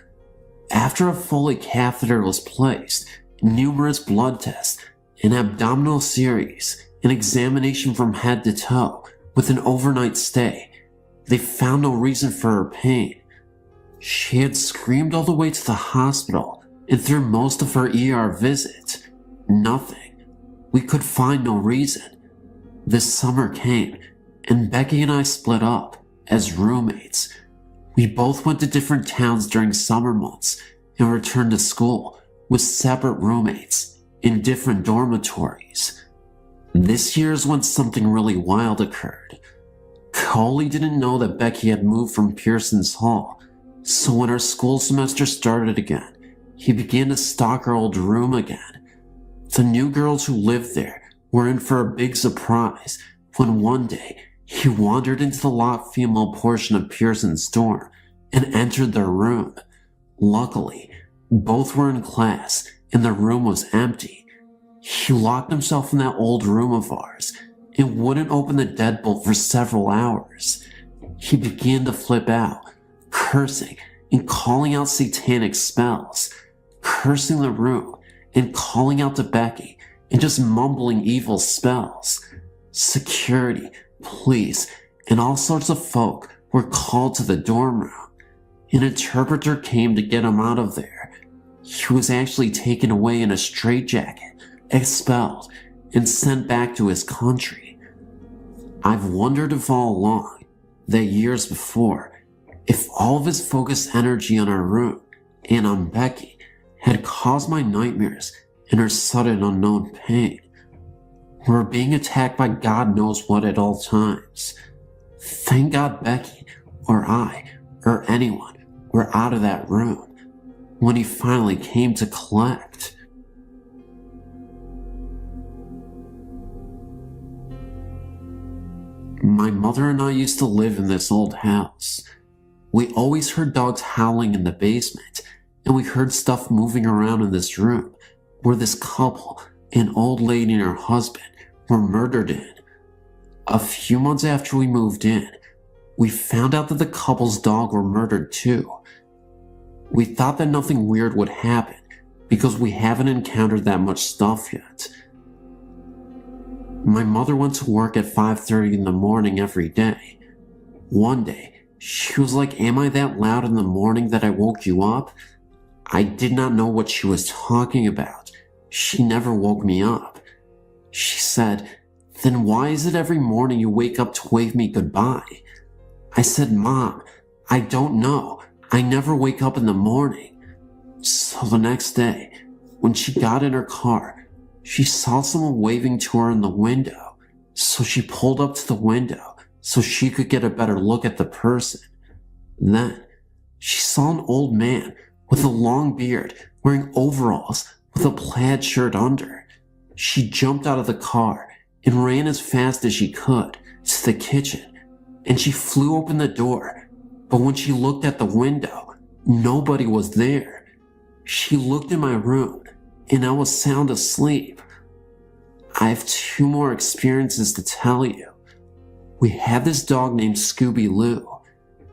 After a Foley catheter was placed, numerous blood tests, an abdominal series, an examination from head to toe, with an overnight stay, they found no reason for her pain. She had screamed all the way to the hospital and through most of her ER visit. Nothing. We could find no reason. This summer came, and Becky and I split up as roommates. We both went to different towns during summer months and returned to school with separate roommates in different dormitories. This year is when something really wild occurred. Coley didn't know that Becky had moved from Pearson's Hall, so when our school semester started again, he began to stalk our old room again. The new girls who lived there were in for a big surprise when one day he wandered into the locked female portion of Pearson's dorm and entered their room. Luckily, both were in class and the room was empty. He locked himself in that old room of ours and wouldn't open the deadbolt for several hours. He began to flip out, cursing and calling out satanic spells, cursing the room and calling out to Becky and just mumbling evil spells. Security, police, and all sorts of folk were called to the dorm room. An interpreter came to get him out of there. He was actually taken away in a straitjacket, expelled, and sent back to his country. I've wondered if all along, that years before, if all of his focused energy on our room and on Becky had caused my nightmares and her sudden unknown pain. We're being attacked by God knows what at all times. Thank God Becky, or I, or anyone were out of that room when he finally came to collect. My mother and I used to live in this old house. We always heard dogs howling in the basement, and we heard stuff moving around in this room where this couple, an old lady and her husband, were murdered in. A few months after we moved in, we found out that the couple's dog were murdered too. We thought that nothing weird would happen because we haven't encountered that much stuff yet. My mother went to work at 5:30 in the morning every day. One day, she was like, "Am I that loud in the morning that I woke you up?" I did not know what she was talking about. She never woke me up. She said, "Then why is it every morning you wake up to wave me goodbye?" I said, "Mom, I don't know. I never wake up in the morning." So the next day, when she got in her car, she saw someone waving to her in the window, so she pulled up to the window so she could get a better look at the person. Then, she saw an old man with a long beard wearing overalls with a plaid shirt under. She jumped out of the car and ran as fast as she could to the kitchen, and she flew open the door, but when she looked at the window, nobody was there. She looked in my room, and I was sound asleep. I have 2 more experiences to tell you. We had this dog named Scooby-Loo.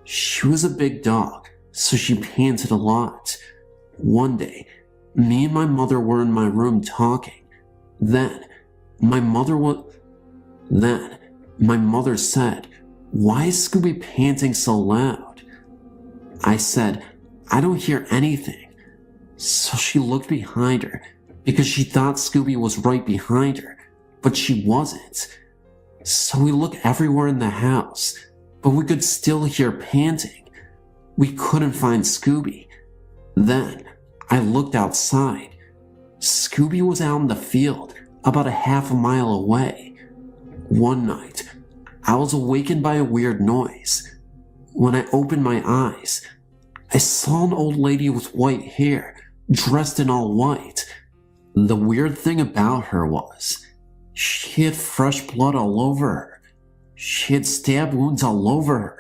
She was a big dog, so she panted a lot. One day, me and my mother were in my room talking. Then, my mother said, "Why is Scooby panting so loud?" I said, "I don't hear anything." So she looked behind her because she thought Scooby was right behind her, but she wasn't. So we looked everywhere in the house, but we could still hear panting. We couldn't find Scooby. Then I looked outside. Scooby was out in the field about a half a mile away. One night, I was awakened by a weird noise. When I opened my eyes, I saw an old lady with white hair, dressed in all white. The weird thing about her was, she had fresh blood all over her. She had stab wounds all over her.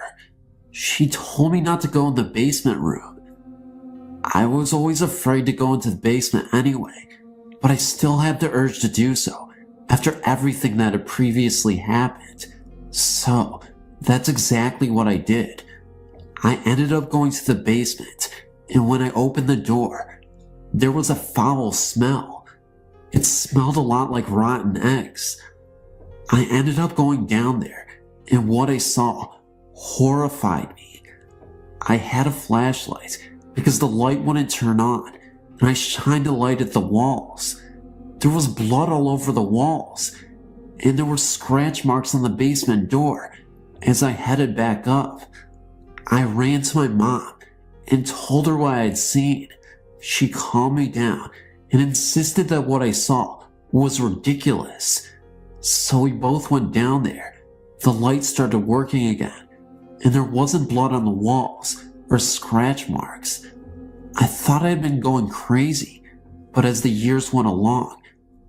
She told me not to go in the basement room. I was always afraid to go into the basement anyway, but I still had the urge to do so after everything that had previously happened. So, that's exactly what I did. I ended up going to the basement, and when I opened the door, there was a foul smell. It smelled a lot like rotten eggs. I ended up going down there, and what I saw horrified me. I had a flashlight because the light wouldn't turn on, and I shined a light at the walls. There was blood all over the walls, and there were scratch marks on the basement door as I headed back up. I ran to my mom and told her what I had seen. She calmed me down and insisted that what I saw was ridiculous. So we both went down there. The light started working again, and there wasn't blood on the walls or scratch marks. I thought I had been going crazy, but as the years went along,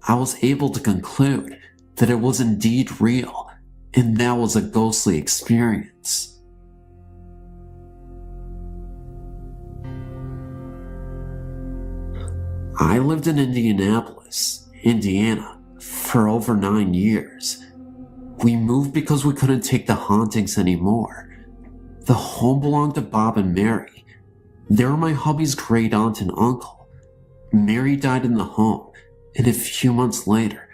I was able to conclude that it was indeed real, and that was a ghostly experience. I lived in Indianapolis, Indiana, for over 9 years. We moved because we couldn't take the hauntings anymore. The home belonged to Bob and Mary. They were my hubby's great aunt and uncle. Mary died in the home, and a few months later,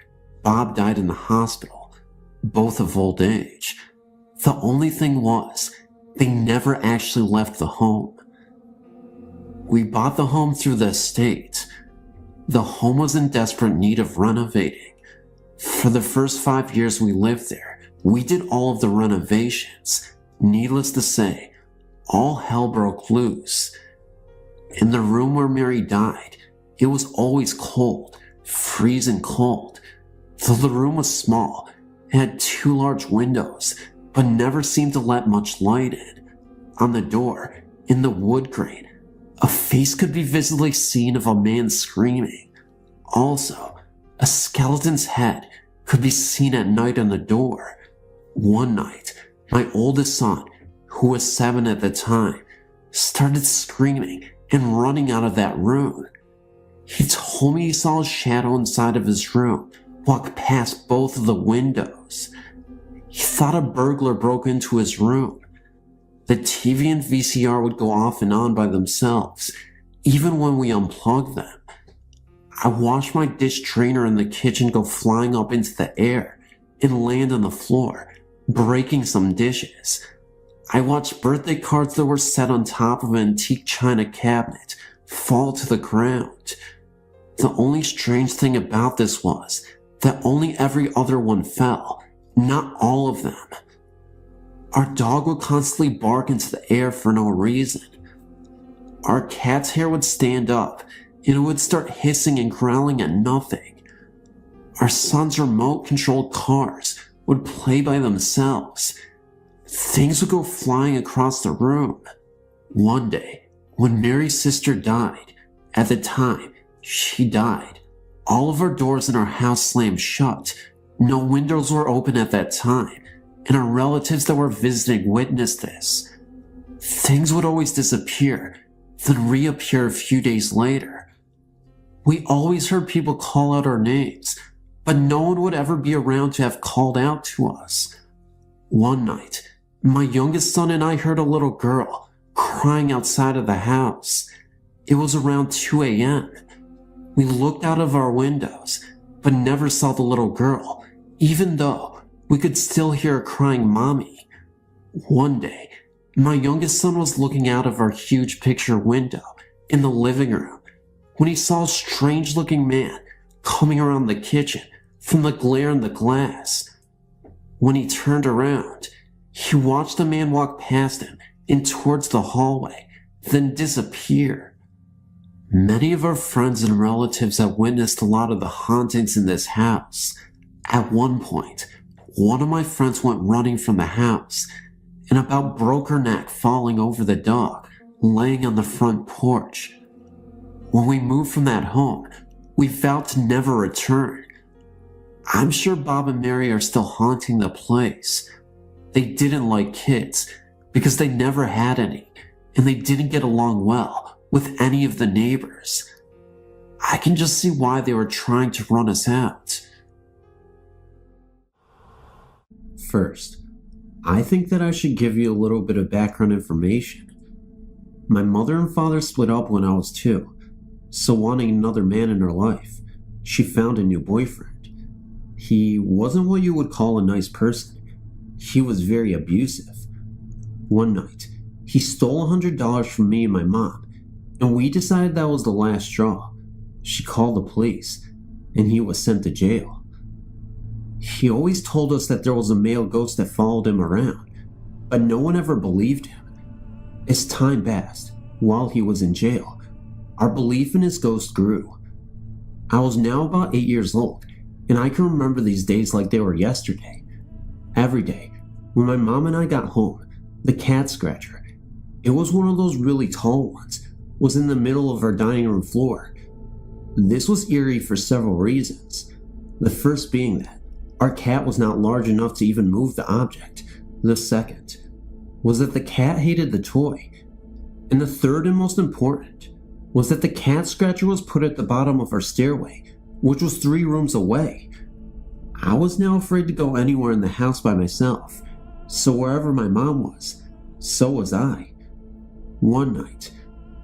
Bob died in the hospital, both of old age. The only thing was, they never actually left the home. We bought the home through the estate. The home was in desperate need of renovating. For the first 5 years we lived there, we did all of the renovations. Needless to say, all hell broke loose. In the room where Mary died, it was always cold, freezing cold. Though the room was small, it had 2 large windows, but never seemed to let much light in. On the door, in the wood grain, a face could be visibly seen of a man screaming. Also, a skeleton's head could be seen at night on the door. One night, my oldest son, who was 7 at the time, started screaming and running out of that room. He told me he saw a shadow inside of his room walk past both of the windows. He thought a burglar broke into his room. The TV and VCR would go off and on by themselves, even when we unplugged them. I watched my dish drainer in the kitchen go flying up into the air and land on the floor, breaking some dishes. I watched birthday cards that were set on top of an antique china cabinet fall to the ground. The only strange thing about this was that only every other one fell, not all of them. Our dog would constantly bark into the air for no reason. Our cat's hair would stand up and it would start hissing and growling at nothing. Our son's remote-controlled cars would play by themselves. Things would go flying across the room. One day, when Mary's sister died, at the time she died, all of our doors in our house slammed shut. No windows were open at that time, and our relatives that were visiting witnessed this. Things would always disappear, then reappear a few days later. We always heard people call out our names, but no one would ever be around to have called out to us. One night, my youngest son and I heard a little girl crying outside of the house. It was around 2 a.m. We looked out of our windows, but never saw the little girl, even though we could still hear her crying, "Mommy." One day, my youngest son was looking out of our huge picture window in the living room when he saw a strange-looking man coming around the kitchen from the glare in the glass. When he turned around, he watched the man walk past him and towards the hallway, then disappear. Many of our friends and relatives have witnessed a lot of the hauntings in this house. At one point, one of my friends went running from the house and about broke her neck falling over the dog laying on the front porch. When we moved from that home, we vowed to never return. I'm sure Bob and Mary are still haunting the place. They didn't like kids because they never had any, and they didn't get along well with any of the neighbors. I can just see why they were trying to run us out. First, I think that I should give you a little bit of background information. My mother and father split up when I was 2, so wanting another man in her life, she found a new boyfriend. He wasn't what you would call a nice person. He was very abusive. One night, he stole $100 from me and my mom, and we decided that was the last straw. She called the police, and he was sent to jail. He always told us that there was a male ghost that followed him around, but no one ever believed him. As time passed, while he was in jail, our belief in his ghost grew. I was now about 8 years old, and I can remember these days like they were yesterday. Every day, when my mom and I got home, the cat scratcher, it was one of those really tall ones, was in the middle of our dining room floor. This was eerie for several reasons. The first being that our cat was not large enough to even move the object. The second was that the cat hated the toy. And the third and most important was that the cat scratcher was put at the bottom of our stairway, which was 3 rooms away. I was now afraid to go anywhere in the house by myself, so wherever my mom was, so was I. One night,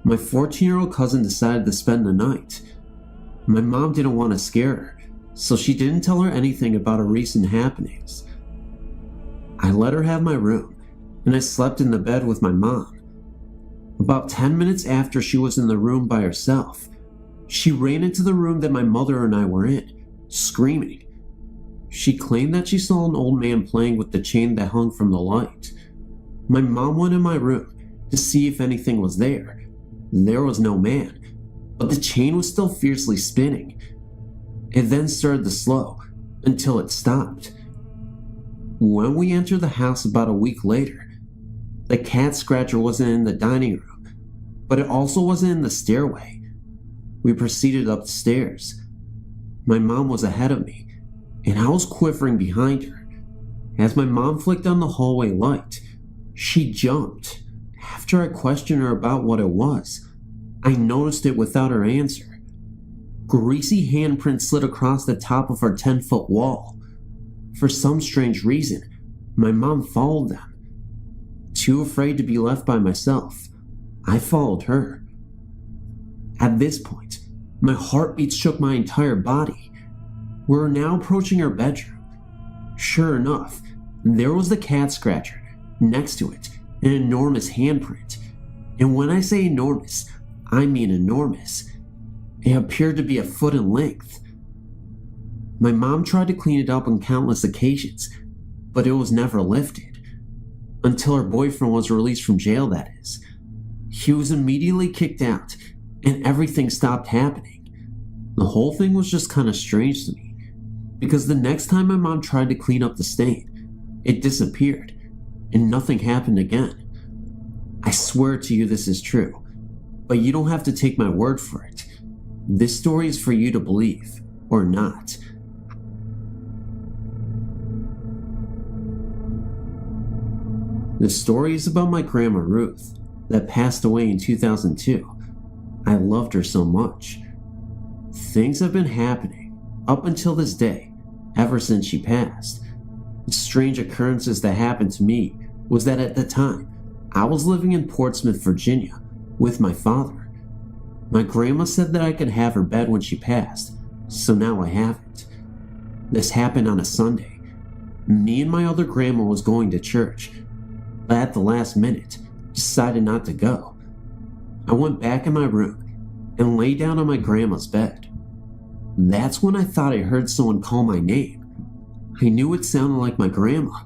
my 14-year-old cousin decided to spend the night. My mom didn't want to scare her, so she didn't tell her anything about her recent happenings. I let her have my room, and I slept in the bed with my mom. About 10 minutes after she was in the room by herself, she ran into the room that my mother and I were in, screaming. She claimed that she saw an old man playing with the chain that hung from the light. My mom went in my room to see if anything was there. There was no man, but the chain was still fiercely spinning. It then started to slow until it stopped. When we entered the house about a week later, the cat scratcher wasn't in the dining room, but it also wasn't in the stairway. We proceeded up the stairs. My mom was ahead of me, and I was quivering behind her. As my mom flicked on the hallway light, she jumped. After I questioned her about what it was, I noticed it without her answer. Greasy handprints slid across the top of our 10-foot wall. For some strange reason, my mom followed them. Too afraid to be left by myself, I followed her. At this point, my heartbeat shook my entire body. We were now approaching her bedroom. Sure enough, there was the cat scratcher. Next to it, an enormous handprint. And when I say enormous, I mean enormous. It appeared to be a foot in length. My mom tried to clean it up on countless occasions, but it was never lifted. Until her boyfriend was released from jail, that is. He was immediately kicked out, and everything stopped happening. The whole thing was just kind of strange to me, because the next time my mom tried to clean up the stain, it disappeared, and nothing happened again. I swear to you this is true, but you don't have to take my word for it. This story is for you to believe, or not. The story is about my grandma Ruth, that passed away in 2002. I loved her so much. Things have been happening up until this day, ever since she passed. The strange occurrences that happened to me was that at the time, I was living in Portsmouth, Virginia, with my father. My grandma said that I could have her bed when she passed, so now I have it. This happened on a Sunday. Me and my other grandma was going to church, but at the last minute, decided not to go. I went back in my room and lay down on my grandma's bed. That's when I thought I heard someone call my name. I knew it sounded like my grandma,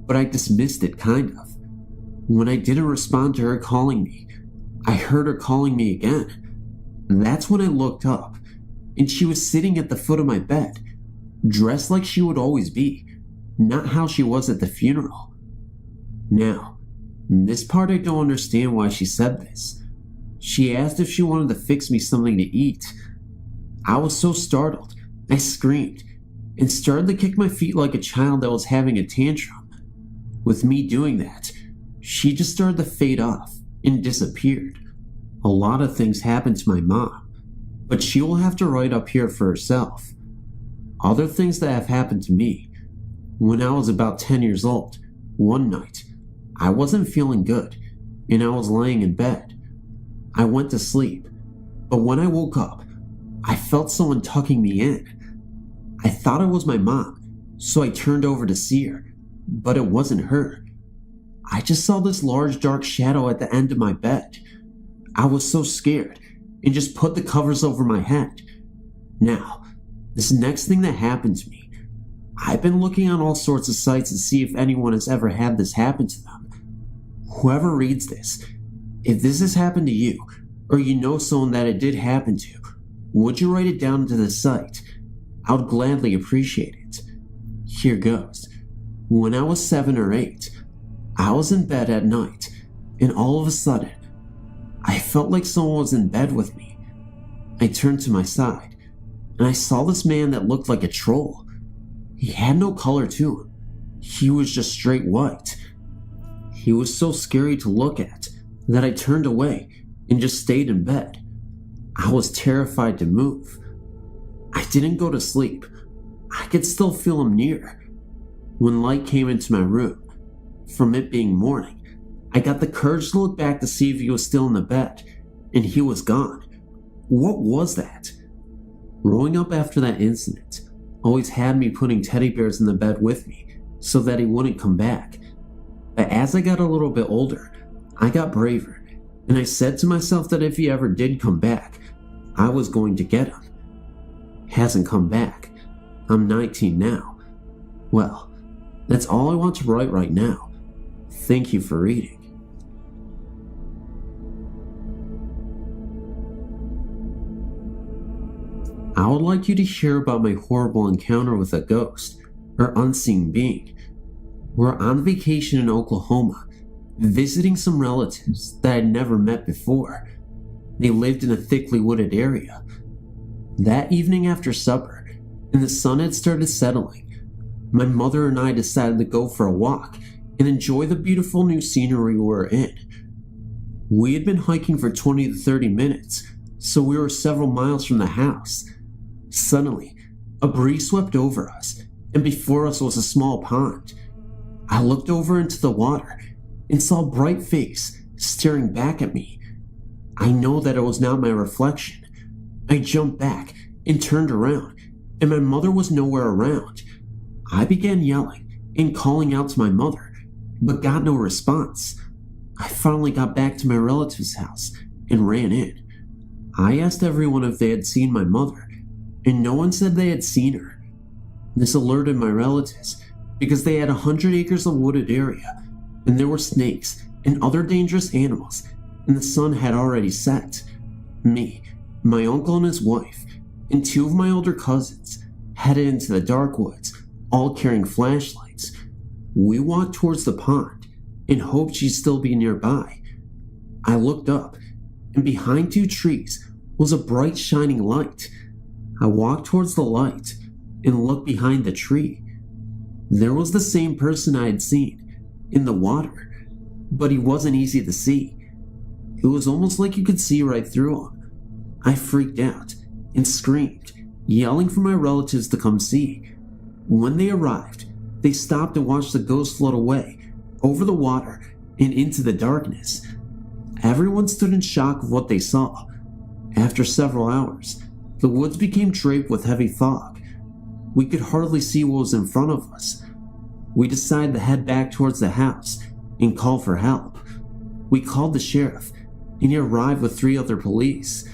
but I dismissed it kind of. When I didn't respond to her calling me, I heard her calling me again. That's when I looked up, and she was sitting at the foot of my bed, dressed like she would always be, not how she was at the funeral. Now, this part I don't understand why she said this. She asked if she wanted to fix me something to eat. I was so startled, I screamed, and started to kick my feet like a child that was having a tantrum. With me doing that, she just started to fade off and disappeared. A lot of things happened to my mom, but she will have to write up here for herself. Other things that have happened to me. When I was about 10 years old, one night, I wasn't feeling good, and I was laying in bed. I went to sleep, but when I woke up, I felt someone tucking me in. I thought it was my mom, so I turned over to see her, but it wasn't her. I just saw this large dark shadow at the end of my bed. I was so scared, and just put the covers over my head. Now, this next thing that happened to me, I've been looking on all sorts of sites to see if anyone has ever had this happen to them. Whoever reads this, if this has happened to you, or you know someone that it did happen to, would you write it down to the site? I would gladly appreciate it. Here goes. When I was 7 or 8, I was in bed at night, and all of a sudden, I felt like someone was in bed with me. I turned to my side, and I saw this man that looked like a troll. He had no color to him. He was just straight white. He was so scary to look at that I turned away and just stayed in bed. I was terrified to move. I didn't go to sleep. I could still feel him near. When light came into my room, from it being morning, I got the courage to look back to see if he was still in the bed, and he was gone. What was that? Growing up after that incident always had me putting teddy bears in the bed with me so that he wouldn't come back. But as I got a little bit older, I got braver, and I said to myself that if he ever did come back, I was going to get him. Hasn't come back. I'm 19 now. Well, that's all I want to write right now. Thank you for reading. I would like you to hear about my horrible encounter with a ghost, or unseen being. We're on vacation in Oklahoma, visiting some relatives that I'd never met before. They lived in a thickly wooded area. That evening after supper, and the sun had started settling, My mother and I decided to go for a walk and enjoy the beautiful new scenery we were in. We had been hiking for 20 to 30 minutes, so we were several miles from the house. Suddenly, a breeze swept over us, and before us was a small pond. I looked over into the water and saw a bright face staring back at me. I know that it was not my reflection. I jumped back and turned around, and my mother was nowhere around. I began yelling and calling out to my mother, but got no response. I finally got back to my relative's house and ran in. I asked everyone if they had seen my mother, and no one said they had seen her. This alerted my relatives because they had 100 acres of wooded area, and there were snakes and other dangerous animals, and the sun had already set. Me, my uncle and his wife, and 2 of my older cousins headed into the dark woods, all carrying flashlights. We walked towards the pond and hoped she'd still be nearby. I looked up, and behind 2 trees was a bright shining light. I walked towards the light and looked behind the tree. There was the same person I had seen in the water, but he wasn't easy to see. It was almost like you could see right through him. I freaked out and screamed, yelling for my relatives to come see. When they arrived, they stopped and watched the ghost float away over the water and into the darkness. Everyone stood in shock of what they saw. After several hours, the woods became draped with heavy fog. We could hardly see what was in front of us. We decided to head back towards the house and call for help. We called the sheriff, and he arrived with 3 other police.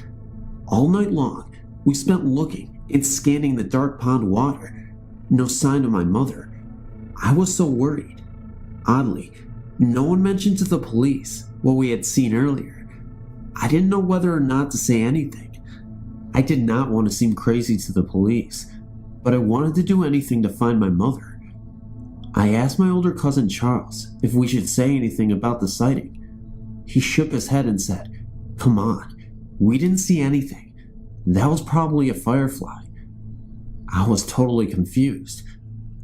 All night long, we spent looking and scanning the dark pond water. No sign of my mother. I was so worried. Oddly, no one mentioned to the police what we had seen earlier. I didn't know whether or not to say anything. I did not want to seem crazy to the police, but I wanted to do anything to find my mother. I asked my older cousin Charles if we should say anything about the sighting. He shook his head and said, "Come on, we didn't see anything. That was probably a firefly." I was totally confused.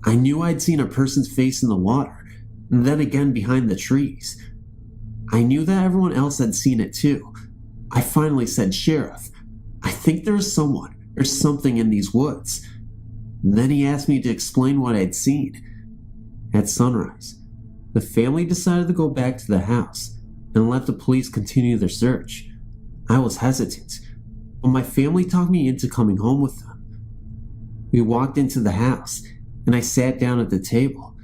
I knew I'd seen a person's face in the water, and then again behind the trees. I knew that everyone else had seen it too. I finally said, "Sheriff, I think there is someone or something in these woods." Then he asked me to explain what I'd seen. At sunrise, the family decided to go back to the house and let the police continue their search. I was hesitant, but my family talked me into coming home with them. We walked into the house, and I sat down at the table.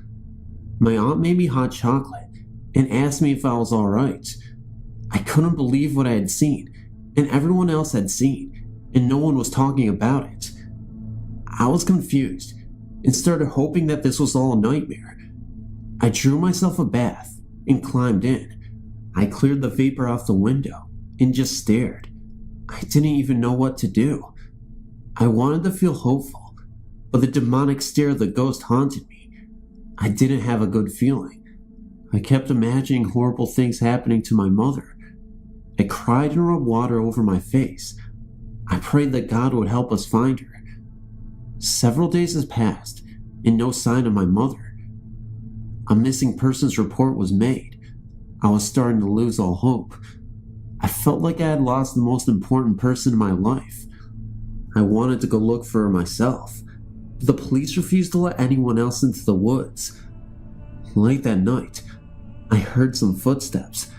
My aunt made me hot chocolate and asked me if I was alright. I couldn't believe what I had seen, and everyone else had seen, and no one was talking about it. I was confused and started hoping that this was all a nightmare. I drew myself a bath and climbed in. I cleared the vapor off the window and just stared. I didn't even know what to do. I wanted to feel hopeful, but the demonic stare of the ghost haunted me. I didn't have a good feeling. I kept imagining horrible things happening to my mother. I cried and rubbed water over my face. I prayed that God would help us find her. Several days has passed, and no sign of my mother. A missing persons report was made. I was starting to lose all hope. I felt like I had lost the most important person in my life. I wanted to go look for her myself, but the police refused to let anyone else into the woods. Late that night, I heard some footsteps.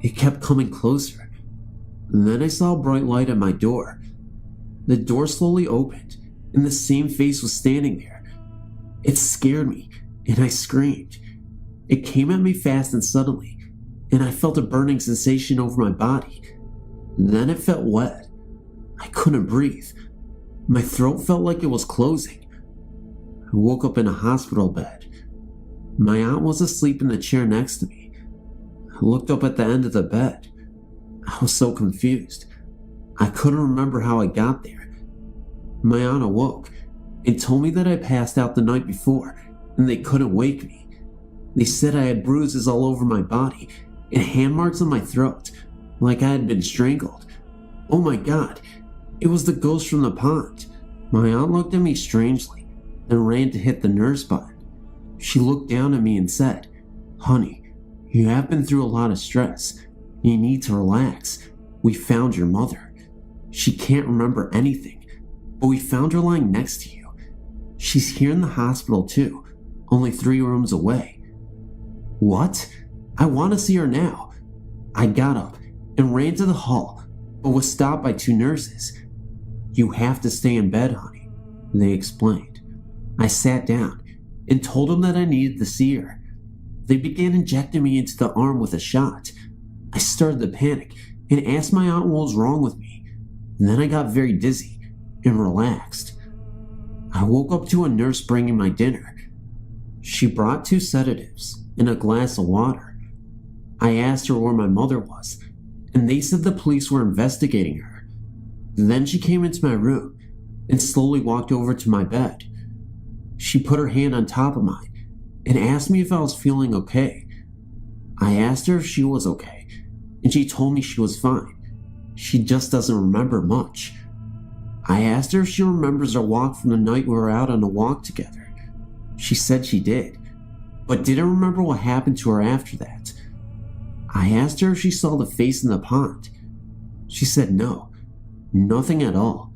It kept coming closer, and then I saw a bright light at my door. The door slowly opened, and the same face was standing there. It scared me, and I screamed. It came at me fast and suddenly, and I felt a burning sensation over my body. Then it felt wet. I couldn't breathe. My throat felt like it was closing. I woke up in a hospital bed. My aunt was asleep in the chair next to me. I looked up at the end of the bed. I was so confused. I couldn't remember how I got there. My aunt awoke and told me that I passed out the night before and they couldn't wake me. They said I had bruises all over my body and hand marks on my throat, like I had been strangled. Oh my God, it was the ghost from the pond. My aunt looked at me strangely then ran to hit the nurse button. She looked down at me and said, "Honey, you have been through a lot of stress. You need to relax. We found your mother. She can't remember anything, but we found her lying next to you. She's here in the hospital too, only 3 rooms away." What? I want to see her now. I got up and ran to the hall, but was stopped by 2 nurses. "You have to stay in bed, honey," they explained. I sat down and told them that I needed to see her. They began injecting me into the arm with a shot. I started to panic and asked my aunt what was wrong with me. Then I got very dizzy and relaxed. I woke up to a nurse bringing my dinner. She brought 2 sedatives and a glass of water. I asked her where my mother was, and they said the police were investigating her. Then she came into my room and slowly walked over to my bed. She put her hand on top of mine and asked me if I was feeling okay. I asked her if she was okay, and she told me she was fine. She just doesn't remember much. I asked her if she remembers our walk from the night we were out on a walk together. She said she did, but didn't remember what happened to her after that. I asked her if she saw the face in the pond. She said no, nothing at all.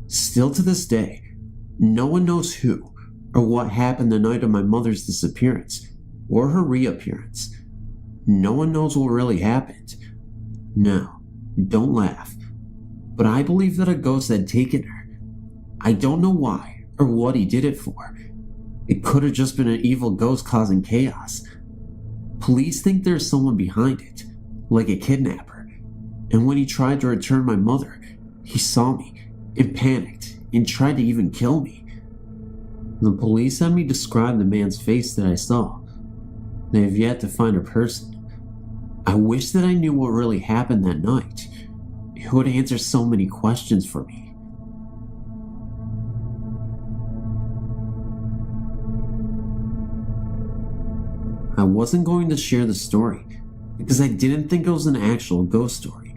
Still to this day, no one knows who or what happened the night of my mother's disappearance or her reappearance. No one knows what really happened. No, don't laugh, but I believe that a ghost had taken her. I don't know why or what he did it for. It could have just been an evil ghost causing chaos. Police think there's someone behind it, like a kidnapper. And when he tried to return my mother, he saw me and panicked and tried to even kill me. The police had me describe the man's face that I saw. They have yet to find a person. I wish that I knew what really happened that night. It would answer so many questions for me. I wasn't going to share the story because I didn't think it was an actual ghost story,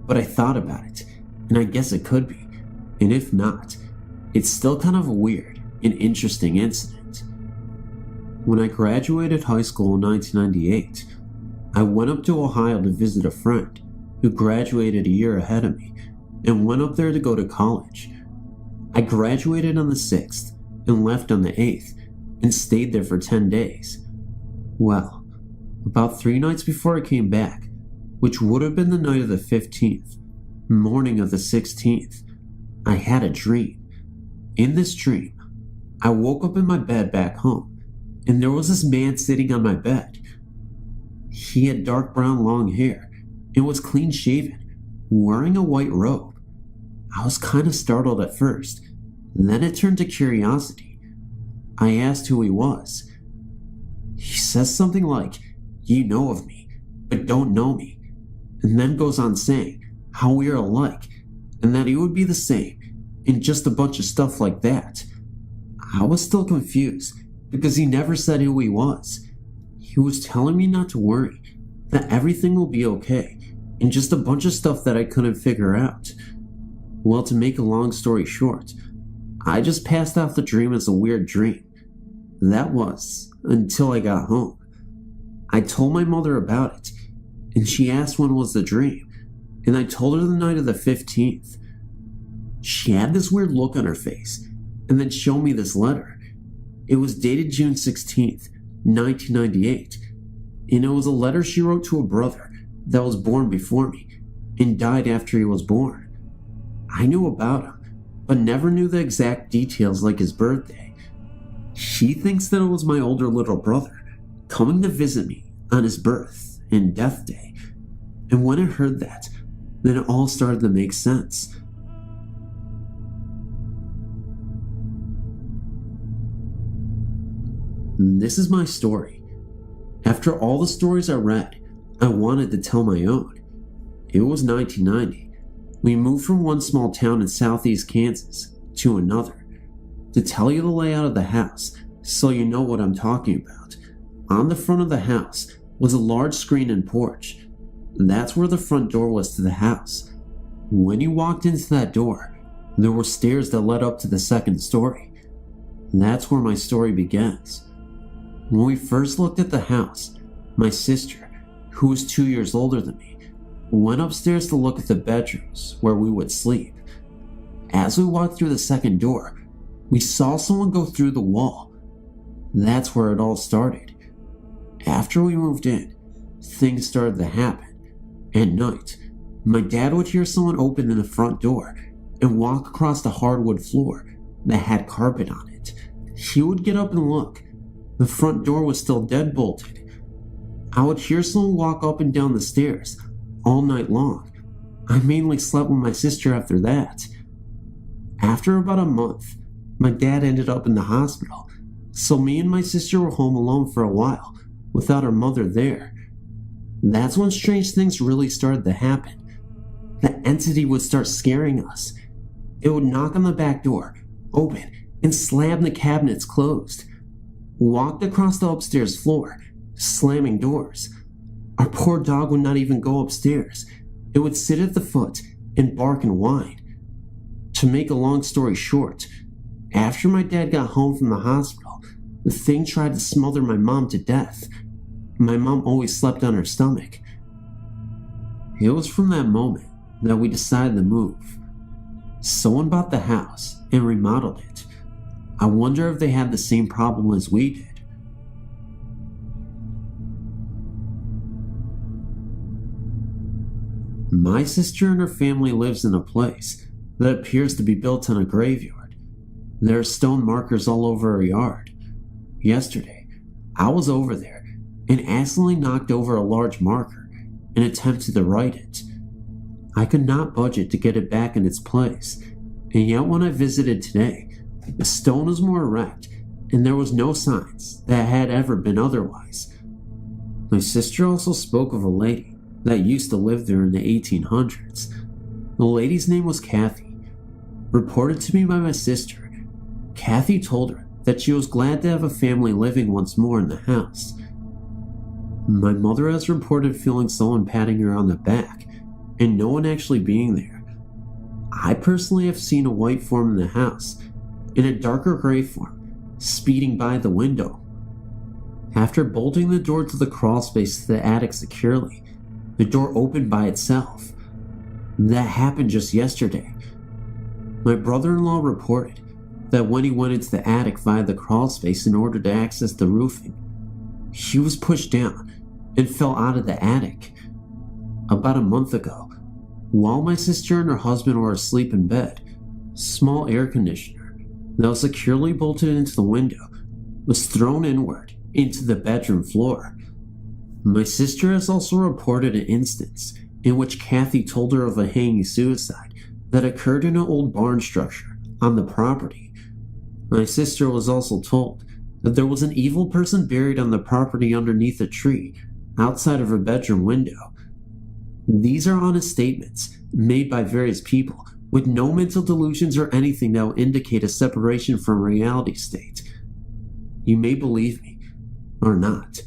but I thought about it, and I guess it could be, and if not, it's still kind of a weird and interesting incident. When I graduated high school in 1998, I went up to Ohio to visit a friend who graduated a year ahead of me and went up there to go to college. I graduated on the 6th and left on the 8th and stayed there for 10 days. Well, about 3 nights before I came back, which would have been the night of the 15th, morning of the 16th, I had a dream. In this dream, I woke up in my bed back home, and there was this man sitting on my bed. He had dark brown long hair and was clean shaven, wearing a white robe. I was kind of startled at first, then it turned to curiosity. I asked who he was. He says something like, "You know of me, but don't know me," and then goes on saying how we are alike and that he would be the same, and just a bunch of stuff like that. I was still confused because he never said who he was. He was telling me not to worry, that everything will be okay, and just a bunch of stuff that I couldn't figure out. Well, to make a long story short, I just passed off the dream as a weird dream. That was until I got home. I told my mother about it, and she asked when was the dream, and I told her the night of the 15th. She had this weird look on her face, and then showed me this letter. It was dated June 16th, 1998, and it was a letter she wrote to a brother that was born before me and died after he was born. I knew about him, but never knew the exact details like his birthday. She thinks that it was my older little brother coming to visit me on his birth and death day, and when I heard that, then it all started to make sense. This is my story. After all the stories I read, I wanted to tell my own. It was 1990. We moved from one small town in southeast Kansas to another. To tell you the layout of the house, so you know what I'm talking about, on the front of the house was a large screen and porch. That's where the front door was to the house. When you walked into that door, there were stairs that led up to the second story. That's where my story begins. When we first looked at the house, my sister, who was 2 years older than me, went upstairs to look at the bedrooms where we would sleep. As we walked through the second door, we saw someone go through the wall. That's where it all started. After we moved in, things started to happen. At night, my dad would hear someone open in the front door and walk across the hardwood floor that had carpet on it. He would get up and look. The front door was still deadbolted. I would hear someone walk up and down the stairs all night long. I mainly slept with my sister after that. After about a month, my dad ended up in the hospital, so me and my sister were home alone for a while, without our mother there. That's when strange things really started to happen. The entity would start scaring us. It would knock on the back door, open, and slam the cabinets closed. Walked across the upstairs floor, slamming doors. Our poor dog would not even go upstairs. It would sit at the foot and bark and whine. To make a long story short, after my dad got home from the hospital, the thing tried to smother my mom to death. My mom always slept on her stomach. It was from that moment that we decided to move. Someone bought the house and remodeled it. I wonder if they had the same problem as we did. My sister and her family lives in a place that appears to be built on a graveyard. There are stone markers all over our yard. Yesterday, I was over there and accidentally knocked over a large marker and attempted to write it. I could not budget to get it back in its place, and yet when I visited today, the stone was more erect and there was no signs that it had ever been otherwise. My sister also spoke of a lady that used to live there in the 1800s. The lady's name was Kathy. Reported to me by my sister, Kathy told her that she was glad to have a family living once more in the house. My mother has reported feeling someone patting her on the back, and no one actually being there. I personally have seen a white form in the house, in a darker gray form, speeding by the window. After bolting the door to the crawlspace to the attic securely, the door opened by itself. That happened just yesterday. My brother-in-law reported that when he went into the attic via the crawlspace in order to access the roofing, he was pushed down and fell out of the attic. About a month ago, while my sister and her husband were asleep in bed, a small air conditioner that was securely bolted into the window was thrown inward into the bedroom floor. My sister has also reported an instance in which Kathy told her of a hanging suicide that occurred in an old barn structure on the property. My sister was also told that there was an evil person buried on the property underneath a tree outside of her bedroom window. These are honest statements made by various people with no mental delusions or anything that will indicate a separation from reality state. You may believe me or not,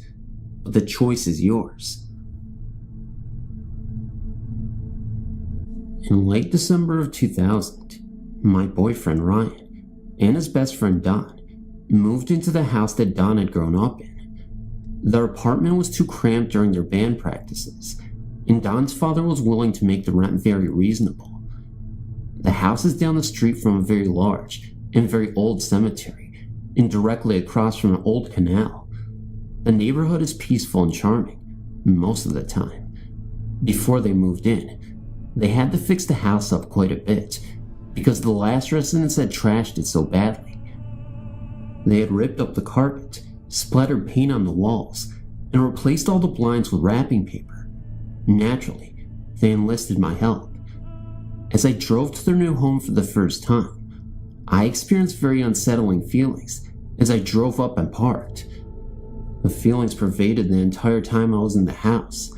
but the choice is yours. In late December of 2000, my boyfriend Ryan and his best friend Don moved into the house that Don had grown up in. Their apartment was too cramped during their band practices, and Don's father was willing to make the rent very reasonable. The house is down the street from a very large and very old cemetery, and directly across from an old canal. The neighborhood is peaceful and charming, most of the time. Before they moved in, they had to fix the house up quite a bit, because the last residents had trashed it so badly. They had ripped up the carpet, splattered paint on the walls, and replaced all the blinds with wrapping paper. Naturally, they enlisted my help. As I drove to their new home for the first time, I experienced very unsettling feelings as I drove up and parked. The feelings pervaded the entire time I was in the house.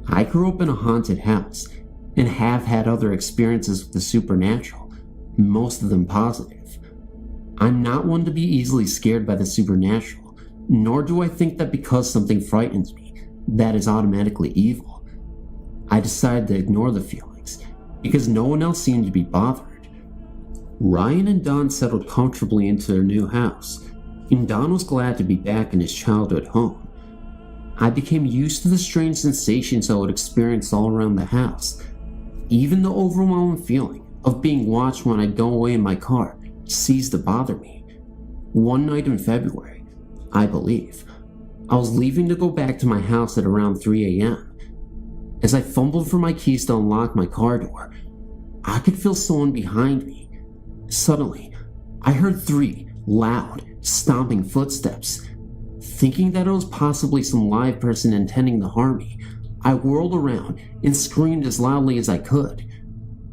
I grew up in a haunted house and have had other experiences with the supernatural, most of them positive. I'm not one to be easily scared by the supernatural, nor do I think that because something frightens me, that is automatically evil. I decided to ignore the feelings because no one else seemed to be bothered. Ryan and Don settled comfortably into their new house, and Don was glad to be back in his childhood home. I became used to the strange sensations I would experience all around the house. Even the overwhelming feeling of being watched when I'd go away in my car ceased to bother me. One night in February, I believe, I was leaving to go back to my house at around 3 a.m. As I fumbled for my keys to unlock my car door, I could feel someone behind me. Suddenly, I heard 3 loud, stomping footsteps. Thinking that it was possibly some live person intending to harm me, I whirled around and screamed as loudly as I could.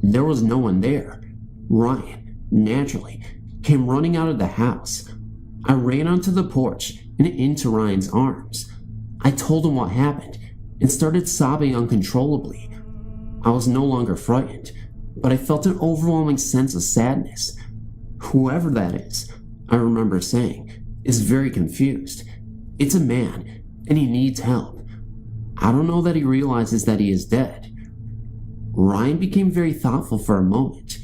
There was no one there. Ryan, naturally, came running out of the house. I ran onto the porch and into Ryan's arms. I told him what happened and started sobbing uncontrollably. I was no longer frightened, but I felt an overwhelming sense of sadness. Whoever that is, I remember saying, is very confused. It's a man, and he needs help. I don't know that he realizes that he is dead. Ryan became very thoughtful for a moment.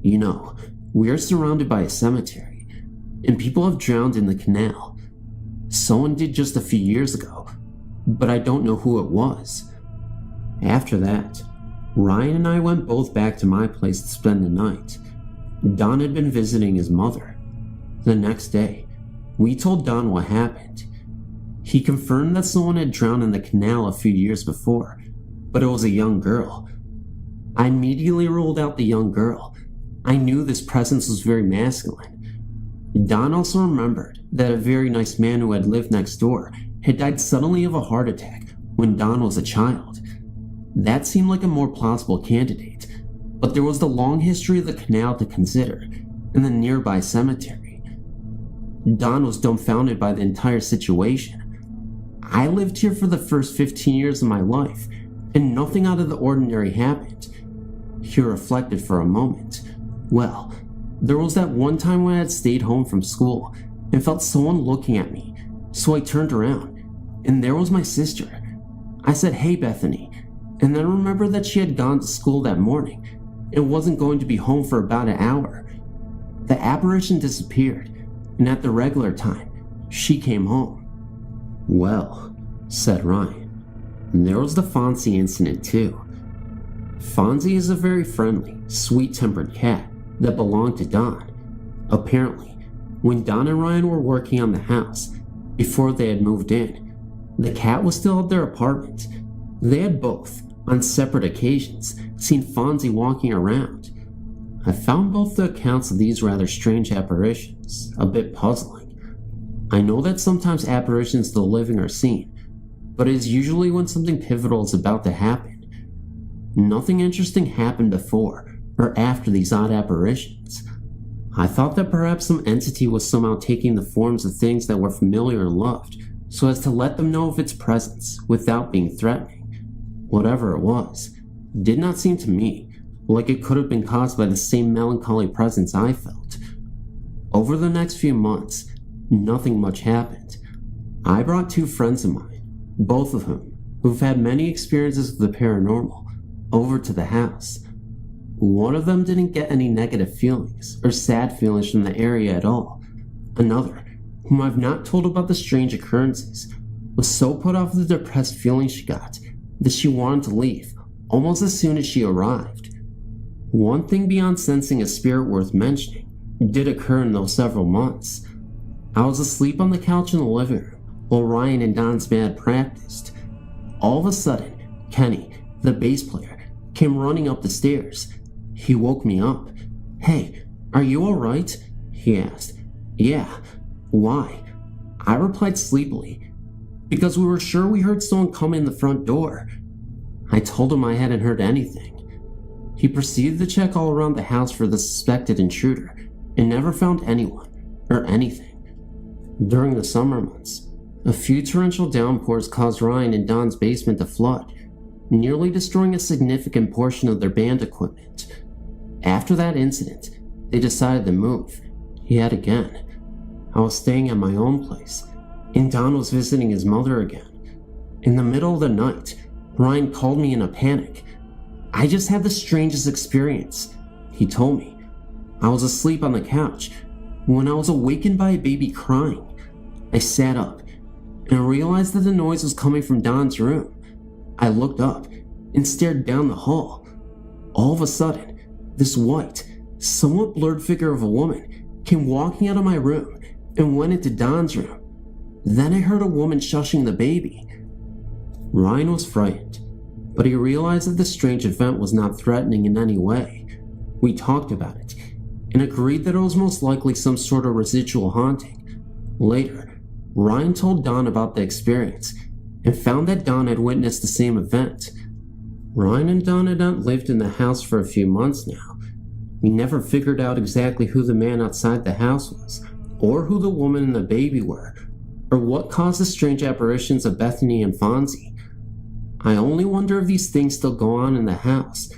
You know, we are surrounded by a cemetery, and people have drowned in the canal. Someone did just a few years ago, but I don't know who it was. After that, Ryan and I went both back to my place to spend the night. Don had been visiting his mother. The next day, we told Don what happened. He confirmed that someone had drowned in the canal a few years before, but it was a young girl. I immediately ruled out the young girl. I knew this presence was very masculine. Don also remembered that a very nice man who had lived next door had died suddenly of a heart attack when Don was a child. That seemed like a more plausible candidate, but there was the long history of the canal to consider and the nearby cemetery. Don was dumbfounded by the entire situation. I lived here for the first 15 years of my life, and nothing out of the ordinary happened. He reflected for a moment. Well, there was that one time when I had stayed home from school and felt someone looking at me, so I turned around, and there was my sister. I said, "Hey, Bethany," and then remembered that she had gone to school that morning and wasn't going to be home for about an hour. The apparition disappeared, and at the regular time, she came home. "Well," said Ryan, there was the Fonzie incident too. Fonzie is a very friendly, sweet-tempered cat that belonged to Don. Apparently, when Don and Ryan were working on the house, before they had moved in, the cat was still at their apartment. They had both, on separate occasions, seen Fonzie walking around. I found both the accounts of these rather strange apparitions a bit puzzling. I know that sometimes apparitions of the living are seen, but it is usually when something pivotal is about to happen. Nothing interesting happened before or after these odd apparitions. I thought that perhaps some entity was somehow taking the forms of things that were familiar and loved, so as to let them know of its presence without being threatening. Whatever it was, did not seem to me like it could have been caused by the same melancholy presence I felt. Over the next few months, nothing much happened. I brought 2 friends of mine, both of who've had many experiences with the paranormal, over to the house. One of them didn't get any negative feelings or sad feelings from the area at all. Another, whom I've not told about the strange occurrences, was so put off with the depressed feelings she got that she wanted to leave almost as soon as she arrived. One thing beyond sensing a spirit worth mentioning did occur in those several months. I was asleep on the couch in the living room while Ryan and Don's band practiced. All of a sudden, Kenny, the bass player, came running up the stairs. He woke me up. "Hey, are you alright?" he asked. "Yeah. Why?" I replied sleepily, "Because we were sure we heard someone come in the front door." I told him I hadn't heard anything. He proceeded to check all around the house for the suspected intruder and never found anyone or anything. During the summer months, a few torrential downpours caused Ryan and Don's basement to flood, nearly destroying a significant portion of their band equipment. After that incident, they decided to move, yet again. I was staying at my own place, and Don was visiting his mother again. In the middle of the night, Ryan called me in a panic. "I just had the strangest experience," he told me. I was asleep on the couch when I was awakened by a baby crying. I sat up and realized that the noise was coming from Don's room. I looked up and stared down the hall. All of a sudden, this white, somewhat blurred figure of a woman came walking out of my room and went into Don's room. Then I heard a woman shushing the baby. Ryan was frightened, but he realized that the strange event was not threatening in any way. We talked about it and agreed that it was most likely some sort of residual haunting. Later, Ryan told Don about the experience and found that Don had witnessed the same event. Ryan and Don had not lived in the house for a few months now. We never figured out exactly who the man outside the house was, or who the woman and the baby were, or what caused the strange apparitions of Bethany and Fonzie. I only wonder if these things still go on in the house,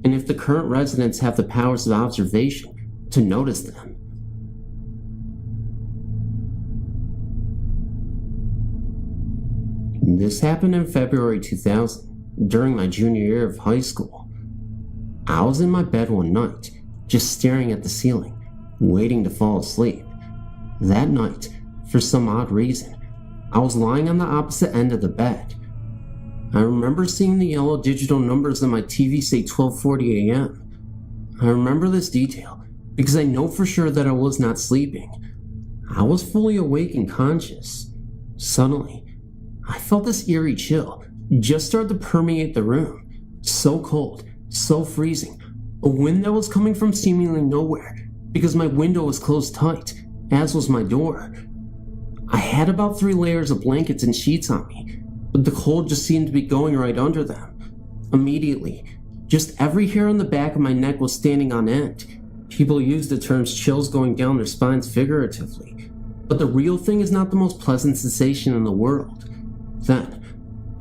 and if the current residents have the powers of observation to notice them. This happened in February 2000, during my junior year of high school. I was in my bed one night, just staring at the ceiling, waiting to fall asleep. That night, for some odd reason, I was lying on the opposite end of the bed. I remember seeing the yellow digital numbers on my TV say 12:40 a.m. I remember this detail because I know for sure that I was not sleeping. I was fully awake and conscious. Suddenly, I felt this eerie chill just start to permeate the room. So cold, so freezing. A wind that was coming from seemingly nowhere because my window was closed tight, as was my door. I had about 3 layers of blankets and sheets on me, but the cold just seemed to be going right under them. Immediately, just every hair on the back of my neck was standing on end. People use the terms chills going down their spines figuratively, but the real thing is not the most pleasant sensation in the world. Then,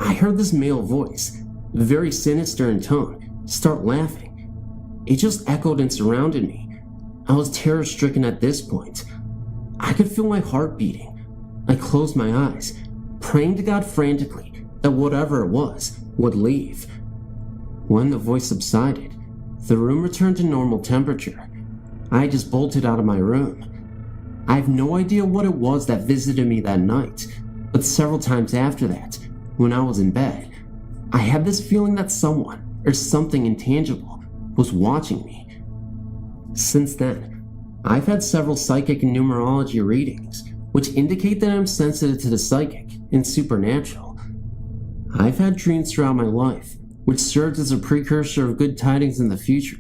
I heard this male voice, very sinister in tone, start laughing. It just echoed and surrounded me. I was terror-stricken at this point. I could feel my heart beating. I closed my eyes, praying to God frantically that whatever it was would leave. When the voice subsided, the room returned to normal temperature. I just bolted out of my room. I have no idea what it was that visited me that night, but several times after that, when I was in bed, I had this feeling that someone or something intangible was watching me. Since then, I've had several psychic and numerology readings, which indicate that I'm sensitive to the psychic and supernatural. I've had dreams throughout my life, which served as a precursor of good tidings in the future,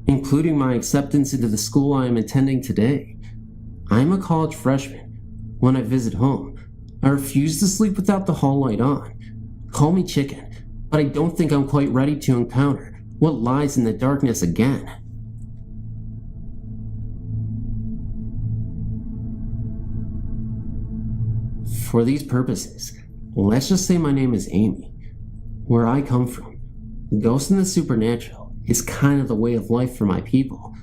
including my acceptance into the school I am attending today. I am a college freshman. When I visit home, I refuse to sleep without the hall light on. Call me chicken, but I don't think I'm quite ready to encounter what lies in the darkness again. For these purposes, let's just say my name is Amy. Where I come from, ghosts and the supernatural is kind of the way of life for my people.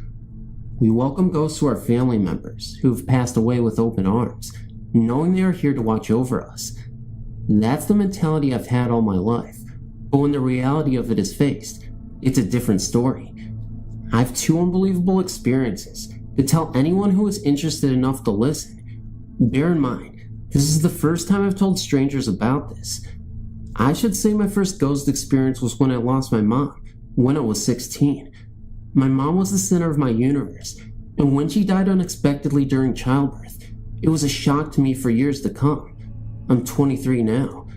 We welcome ghosts to our family members who have passed away with open arms, knowing they are here to watch over us. That's the mentality I've had all my life, but when the reality of it is faced, it's a different story. I have 2 unbelievable experiences to tell anyone who is interested enough to listen. Bear in mind, this is the first time I've told strangers about this. I should say my first ghost experience was when I lost my mom, when I was 16. My mom was the center of my universe, and when she died unexpectedly during childbirth, it was a shock to me for years to come. I'm 23 now.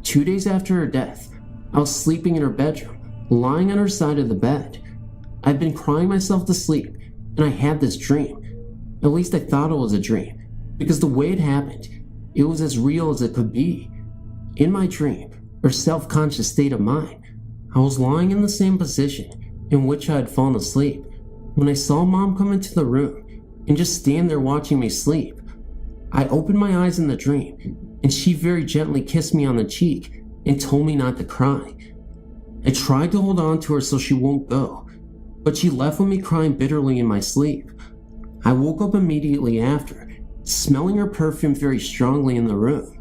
2 days after her death, I was sleeping in her bedroom, lying on her side of the bed. I'd been crying myself to sleep, and I had this dream. At least I thought it was a dream, because the way it happened, it was as real as it could be. In my dream, or self-conscious state of mind, I was lying in the same position in which I had fallen asleep when I saw Mom come into the room and just stand there watching me sleep. I opened my eyes in the dream, and she very gently kissed me on the cheek and told me not to cry. I tried to hold on to her so she won't go, but she left with me crying bitterly in my sleep. I woke up immediately after, smelling her perfume very strongly in the room.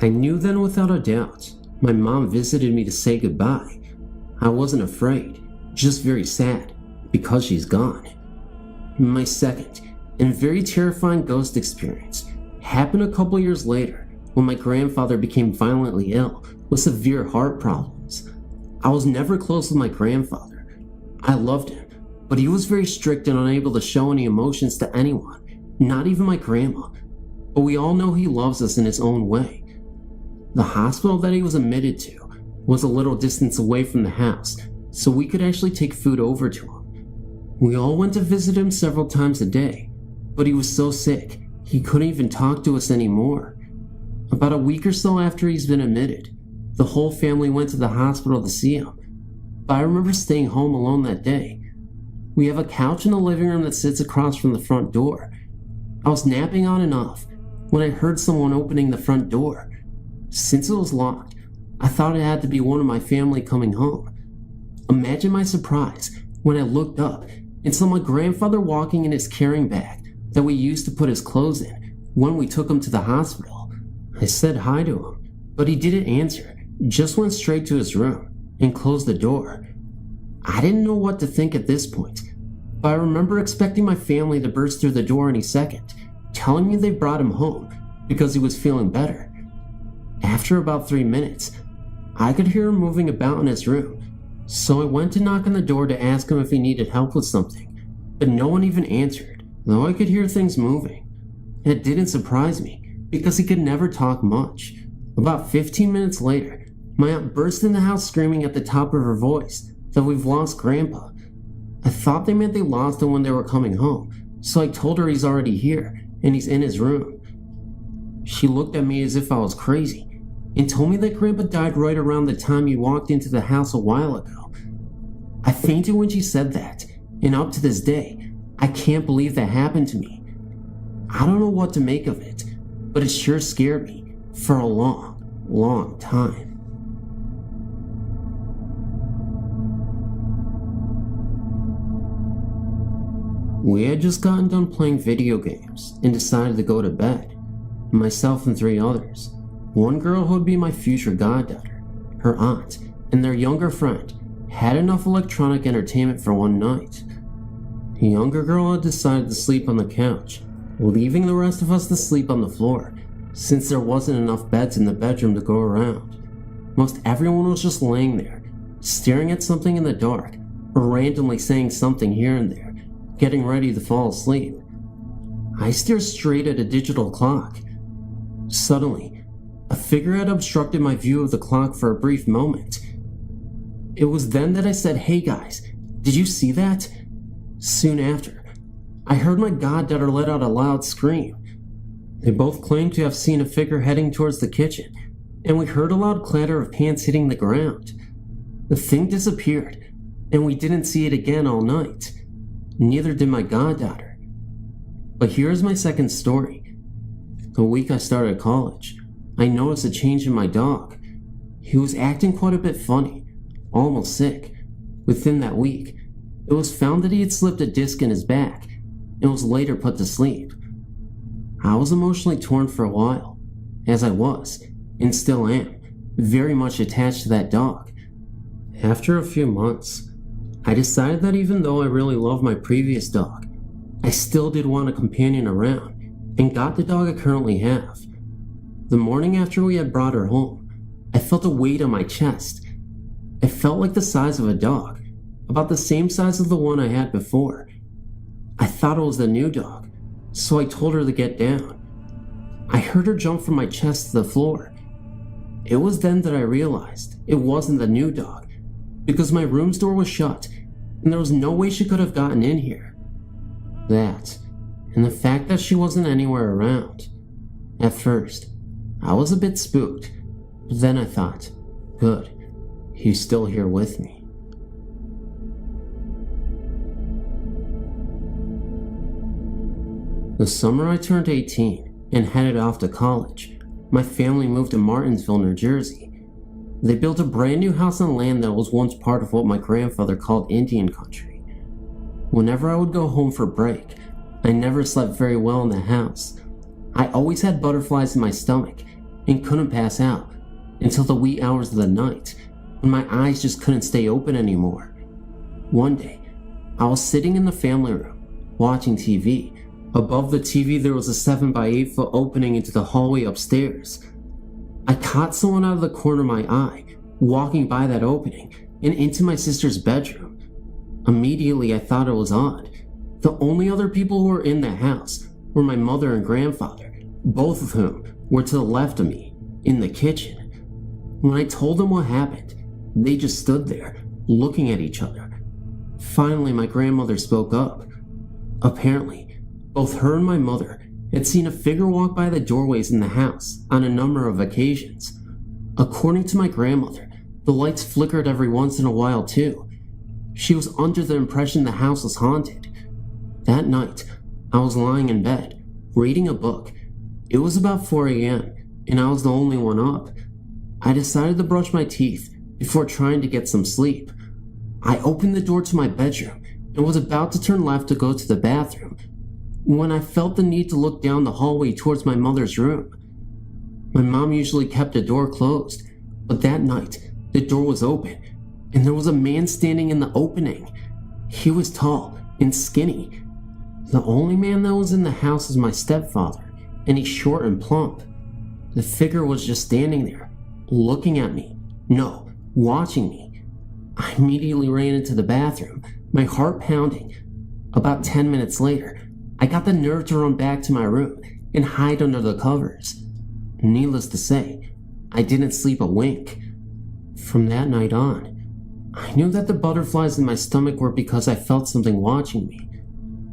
I knew then without a doubt, my mom visited me to say goodbye. I wasn't afraid, just very sad, because she's gone. My second and very terrifying ghost experience happened a couple years later when my grandfather became violently ill with severe heart problems. I was never close with my grandfather. I loved him, but he was very strict and unable to show any emotions to anyone, not even my grandma. But we all know he loves us in his own way. The hospital that he was admitted to was a little distance away from the house, so we could actually take food over to him. We all went to visit him several times a day, but he was so sick, he couldn't even talk to us anymore. About a week or so after he's been admitted, the whole family went to the hospital to see him, but I remember staying home alone that day. We have a couch in the living room that sits across from the front door. I was napping on and off when I heard someone opening the front door. Since it was locked, I thought it had to be one of my family coming home. Imagine my surprise when I looked up and saw my grandfather walking in his carrying bag that we used to put his clothes in when we took him to the hospital. I said hi to him, but he didn't answer, just went straight to his room and closed the door. I didn't know what to think at this point, but I remember expecting my family to burst through the door any second, telling me they brought him home because he was feeling better. After about 3 minutes, I could hear him moving about in his room, so I went to knock on the door to ask him if he needed help with something, but no one even answered, though I could hear things moving. It didn't surprise me, because he could never talk much. About 15 minutes later, my aunt burst in the house screaming at the top of her voice that we've lost Grandpa. I thought they meant they lost him when they were coming home, so I told her he's already here, and he's in his room. She looked at me as if I was crazy, and told me that Grandpa died right around the time he walked into the house a while ago. I fainted when she said that, and up to this day, I can't believe that happened to me. I don't know what to make of it, but it sure scared me for a long, long time. We had just gotten done playing video games and decided to go to bed, myself and 3 others. One girl who would be my future goddaughter, her aunt, and their younger friend had enough electronic entertainment for one night. The younger girl had decided to sleep on the couch, leaving the rest of us to sleep on the floor, since there wasn't enough beds in the bedroom to go around. Most everyone was just laying there, staring at something in the dark, or randomly saying something here and there, getting ready to fall asleep. I stared straight at a digital clock. Suddenly, a figure had obstructed my view of the clock for a brief moment. It was then that I said, "Hey guys, did you see that?" Soon after, I heard my goddaughter let out a loud scream. They both claimed to have seen a figure heading towards the kitchen, and we heard a loud clatter of pans hitting the ground. The thing disappeared, and we didn't see it again all night. Neither did my goddaughter. But here's my second story. The week I started college, I noticed a change in my dog. He was acting quite a bit funny, almost sick. Within that week, it was found that he had slipped a disc in his back and was later put to sleep. I was emotionally torn for a while, as I was, and still am, very much attached to that dog. After a few months, I decided that even though I really loved my previous dog, I still did want a companion around, and got the dog I currently have. The morning after we had brought her home, I felt a weight on my chest. It felt like the size of a dog, about the same size as the one I had before. I thought it was the new dog, so I told her to get down. I heard her jump from my chest to the floor. It was then that I realized it wasn't the new dog, because my room's door was shut, and there was no way she could have gotten in here. That, and the fact that she wasn't anywhere around. At first, I was a bit spooked, but then I thought, good, he's still here with me. The summer I turned 18 and headed off to college, my family moved to Martinsville, New Jersey. They built a brand new house on land that was once part of what my grandfather called Indian country. Whenever I would go home for break, I never slept very well in the house. I always had butterflies in my stomach and couldn't pass out until the wee hours of the night when my eyes just couldn't stay open anymore. One day, I was sitting in the family room watching TV. Above the TV, there was a 7 by 8 foot opening into the hallway upstairs. I caught someone out of the corner of my eye, walking by that opening and into my sister's bedroom. Immediately, I thought it was odd. The only other people who were in the house were my mother and grandfather, both of whom were to the left of me, in the kitchen. When I told them what happened, they just stood there, looking at each other. Finally, my grandmother spoke up. Apparently, both her and my mother had seen a figure walk by the doorways in the house on a number of occasions. According to my grandmother, the lights flickered every once in a while too. She was under the impression the house was haunted. That night, I was lying in bed, reading a book. It was about 4 a.m., and I was the only one up. I decided to brush my teeth before trying to get some sleep. I opened the door to my bedroom and was about to turn left to go to the bathroom when I felt the need to look down the hallway towards my mother's room. My mom usually kept the door closed, but that night the door was open and there was a man standing in the opening. He was tall and skinny. The only man that was in the house was my stepfather, and he's short and plump. The figure was just standing there, looking at me. No, watching me. I immediately ran into the bathroom, my heart pounding. About 10 minutes later, I got the nerve to run back to my room and hide under the covers. Needless to say, I didn't sleep a wink. From that night on, I knew that the butterflies in my stomach were because I felt something watching me.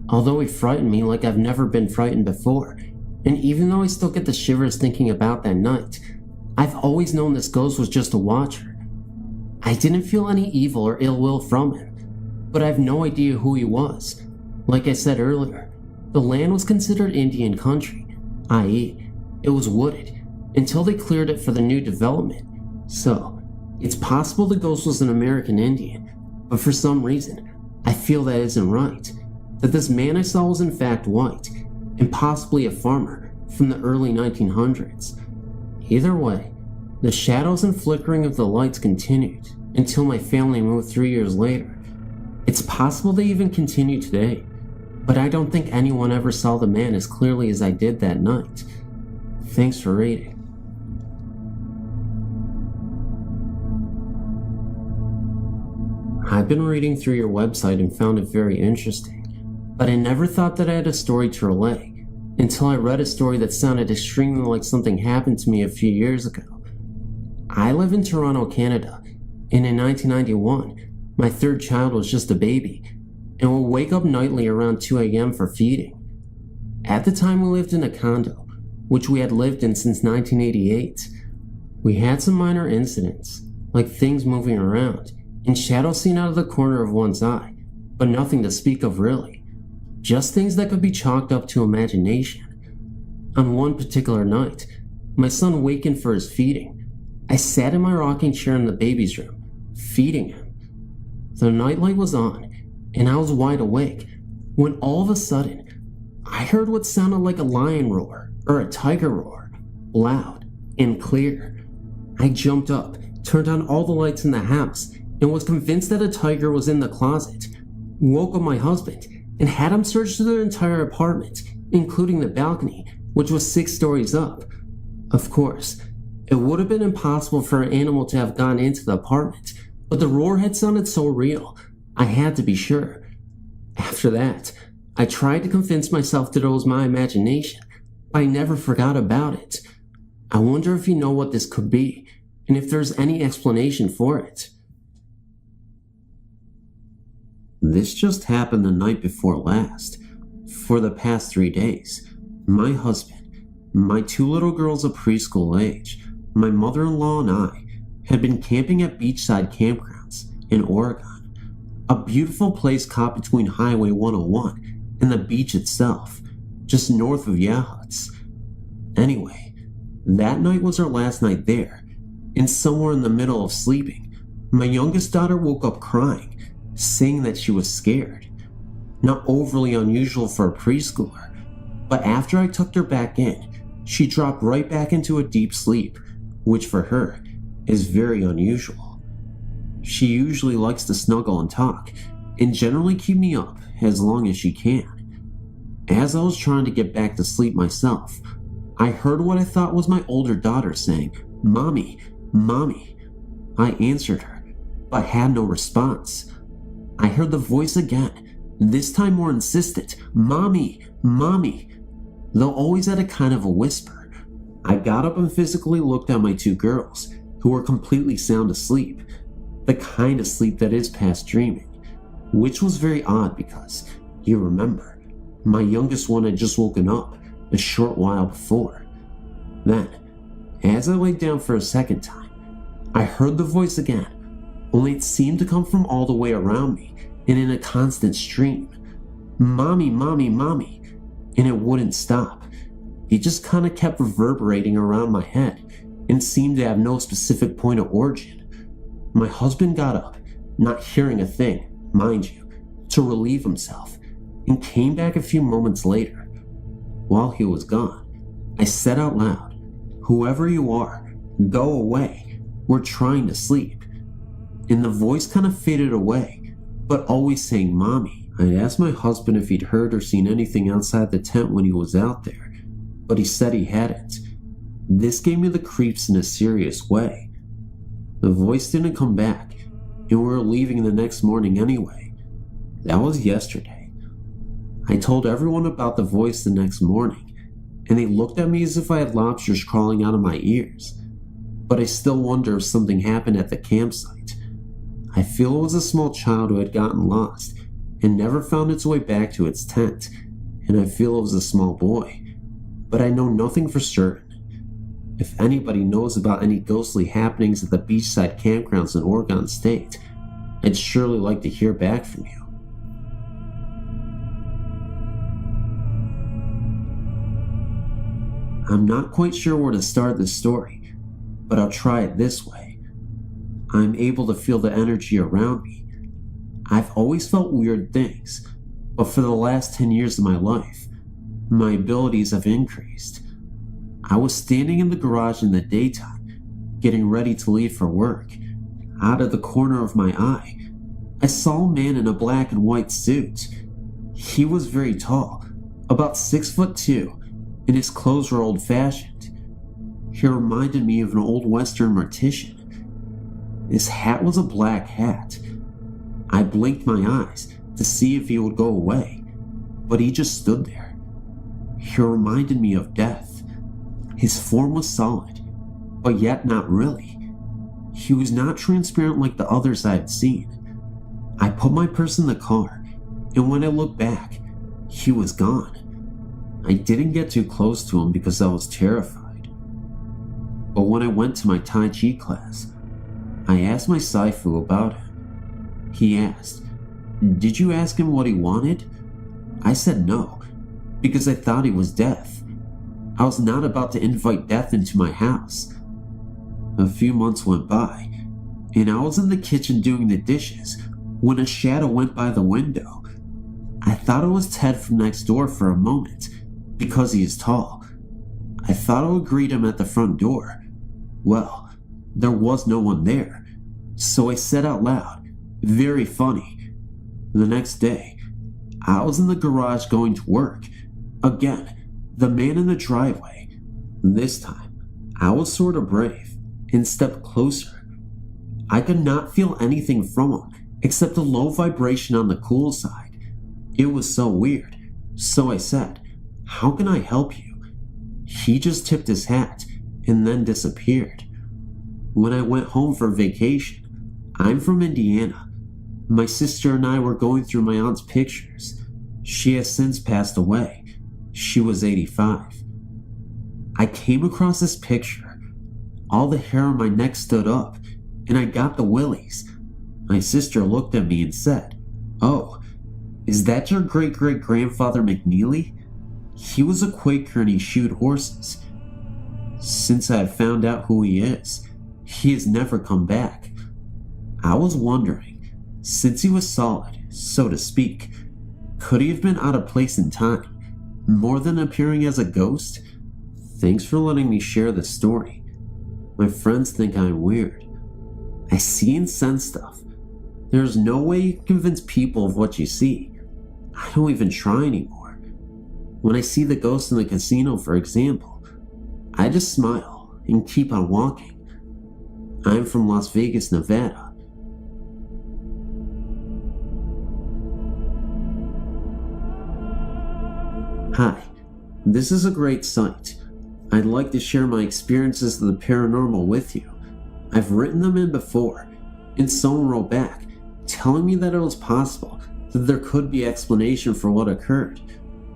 Although it frightened me like I've never been frightened before, and even though I still get the shivers thinking about that night, I've always known this ghost was just a watcher. I didn't feel any evil or ill will from him, but I have no idea who he was. Like I said earlier, the land was considered Indian country, i.e., it was wooded, until they cleared it for the new development. So, it's possible the ghost was an American Indian, but for some reason, I feel that isn't right. That this man I saw was in fact white, and possibly a farmer from the early 1900s. Either way, the shadows and flickering of the lights continued until my family moved 3 years later. It's possible they even continue today, but I don't think anyone ever saw the man as clearly as I did that night. Thanks for reading. I've been reading through your website and found it very interesting, but I never thought that I had a story to relay until I read a story that sounded extremely like something happened to me a few years ago. I live in Toronto, Canada, and in 1991, my third child was just a baby and would wake up nightly around 2 a.m. for feeding. At the time, we lived in a condo, which we had lived in since 1988. We had some minor incidents, like things moving around and shadows seen out of the corner of one's eye, but nothing to speak of really. Just things that could be chalked up to imagination. On one particular night, my son wakened for his feeding. I sat in my rocking chair in the baby's room, feeding him. The nightlight was on, and I was wide awake, when all of a sudden, I heard what sounded like a lion roar, or a tiger roar, loud and clear. I jumped up, turned on all the lights in the house, and was convinced that a tiger was in the closet. Woke up my husband, and had him search through the entire apartment, including the balcony, which was 6 stories up. Of course, it would have been impossible for an animal to have gone into the apartment, but the roar had sounded so real, I had to be sure. After that, I tried to convince myself that it was my imagination, but I never forgot about it. I wonder if you know what this could be, and if there's any explanation for it. This just happened the night before last. For the past 3 days, my husband, my 2 little girls of preschool age, my mother-in-law and I had been camping at beachside campgrounds in Oregon, a beautiful place caught between Highway 101 and the beach itself, just north of Yahutz. Anyway, that night was our last night there, and somewhere in the middle of sleeping, my youngest daughter woke up crying, saying that she was scared. Not overly unusual for a preschooler, but after I tucked her back in, she dropped right back into a deep sleep, which for her is very unusual. She usually likes to snuggle and talk, and generally keep me up as long as she can. As I was trying to get back to sleep myself, I heard what I thought was my older daughter saying, "Mommy, Mommy." I answered her, but had no response. I heard the voice again, this time more insistent, "Mommy, Mommy," though always at a kind of a whisper. I got up and physically looked at my two girls, who were completely sound asleep, the kind of sleep that is past dreaming, which was very odd because, you remember, my youngest one had just woken up a short while before. Then, as I laid down for a second time, I heard the voice again, only it seemed to come from all the way around me and in a constant stream. "Mommy, Mommy, Mommy," and it wouldn't stop. It just kind of kept reverberating around my head and seemed to have no specific point of origin. My husband got up, not hearing a thing, mind you, to relieve himself, and came back a few moments later. While he was gone, I said out loud, "Whoever you are, go away. We're trying to sleep." And the voice kind of faded away, but always saying "Mommy." I asked my husband if he'd heard or seen anything outside the tent when he was out there, but he said he hadn't. This gave me the creeps in a serious way. The voice didn't come back, and we were leaving the next morning anyway. That was yesterday. I told everyone about the voice the next morning, and they looked at me as if I had lobsters crawling out of my ears. But I still wonder if something happened at the campsite. I feel it was a small child who had gotten lost and never found its way back to its tent, and I feel it was a small boy, but I know nothing for certain. If anybody knows about any ghostly happenings at the beachside campgrounds in Oregon State, I'd surely like to hear back from you. I'm not quite sure where to start this story, but I'll try it this way. I'm able to feel the energy around me. I've always felt weird things, but for the last 10 years of my life, my abilities have increased. I was standing in the garage in the daytime, getting ready to leave for work. Out of the corner of my eye, I saw a man in a black and white suit. He was very tall, about 6'2", and his clothes were old-fashioned. He reminded me of an old Western mortician. His hat was a black hat. I blinked my eyes to see if he would go away, but he just stood there. He reminded me of death. His form was solid, but yet not really. He was not transparent like the others I had seen. I put my purse in the car, and when I looked back, he was gone. I didn't get too close to him because I was terrified. But when I went to my Tai Chi class, I asked my Saifu about him. He asked, "Did you ask him what he wanted?" I said no, because I thought he was death. I was not about to invite death into my house. A few months went by, and I was in the kitchen doing the dishes when a shadow went by the window. I thought it was Ted from next door for a moment, because he is tall. I thought I would greet him at the front door. Well, there was no one there, so I said out loud, "Very funny." The next day, I was in the garage going to work. Again, the man in the driveway. This time, I was sort of brave and stepped closer. I could not feel anything from him except a low vibration on the cool side. It was so weird, so I said, "How can I help you?" He just tipped his hat and then disappeared. When I went home for vacation, I'm from Indiana. My sister and I were going through my aunt's pictures. She has since passed away. She was 85. I came across this picture. All the hair on my neck stood up, and I got the willies. My sister looked at me and said, "Oh, is that your great-great-grandfather McNeely? He was a Quaker and he shoed horses. Since I have found out who he is, he has never come back." I was wondering, since he was solid, so to speak, could he have been out of place in time, more than appearing as a ghost? Thanks for letting me share this story. My friends think I'm weird. I see and sense stuff. There's no way you can convince people of what you see. I don't even try anymore. When I see the ghost in the casino, for example, I just smile and keep on walking. I'm from Las Vegas, Nevada. Hi, this is a great site. I'd like to share my experiences of the paranormal with you. I've written them in before, and someone wrote back telling me that it was possible that there could be explanation for what occurred.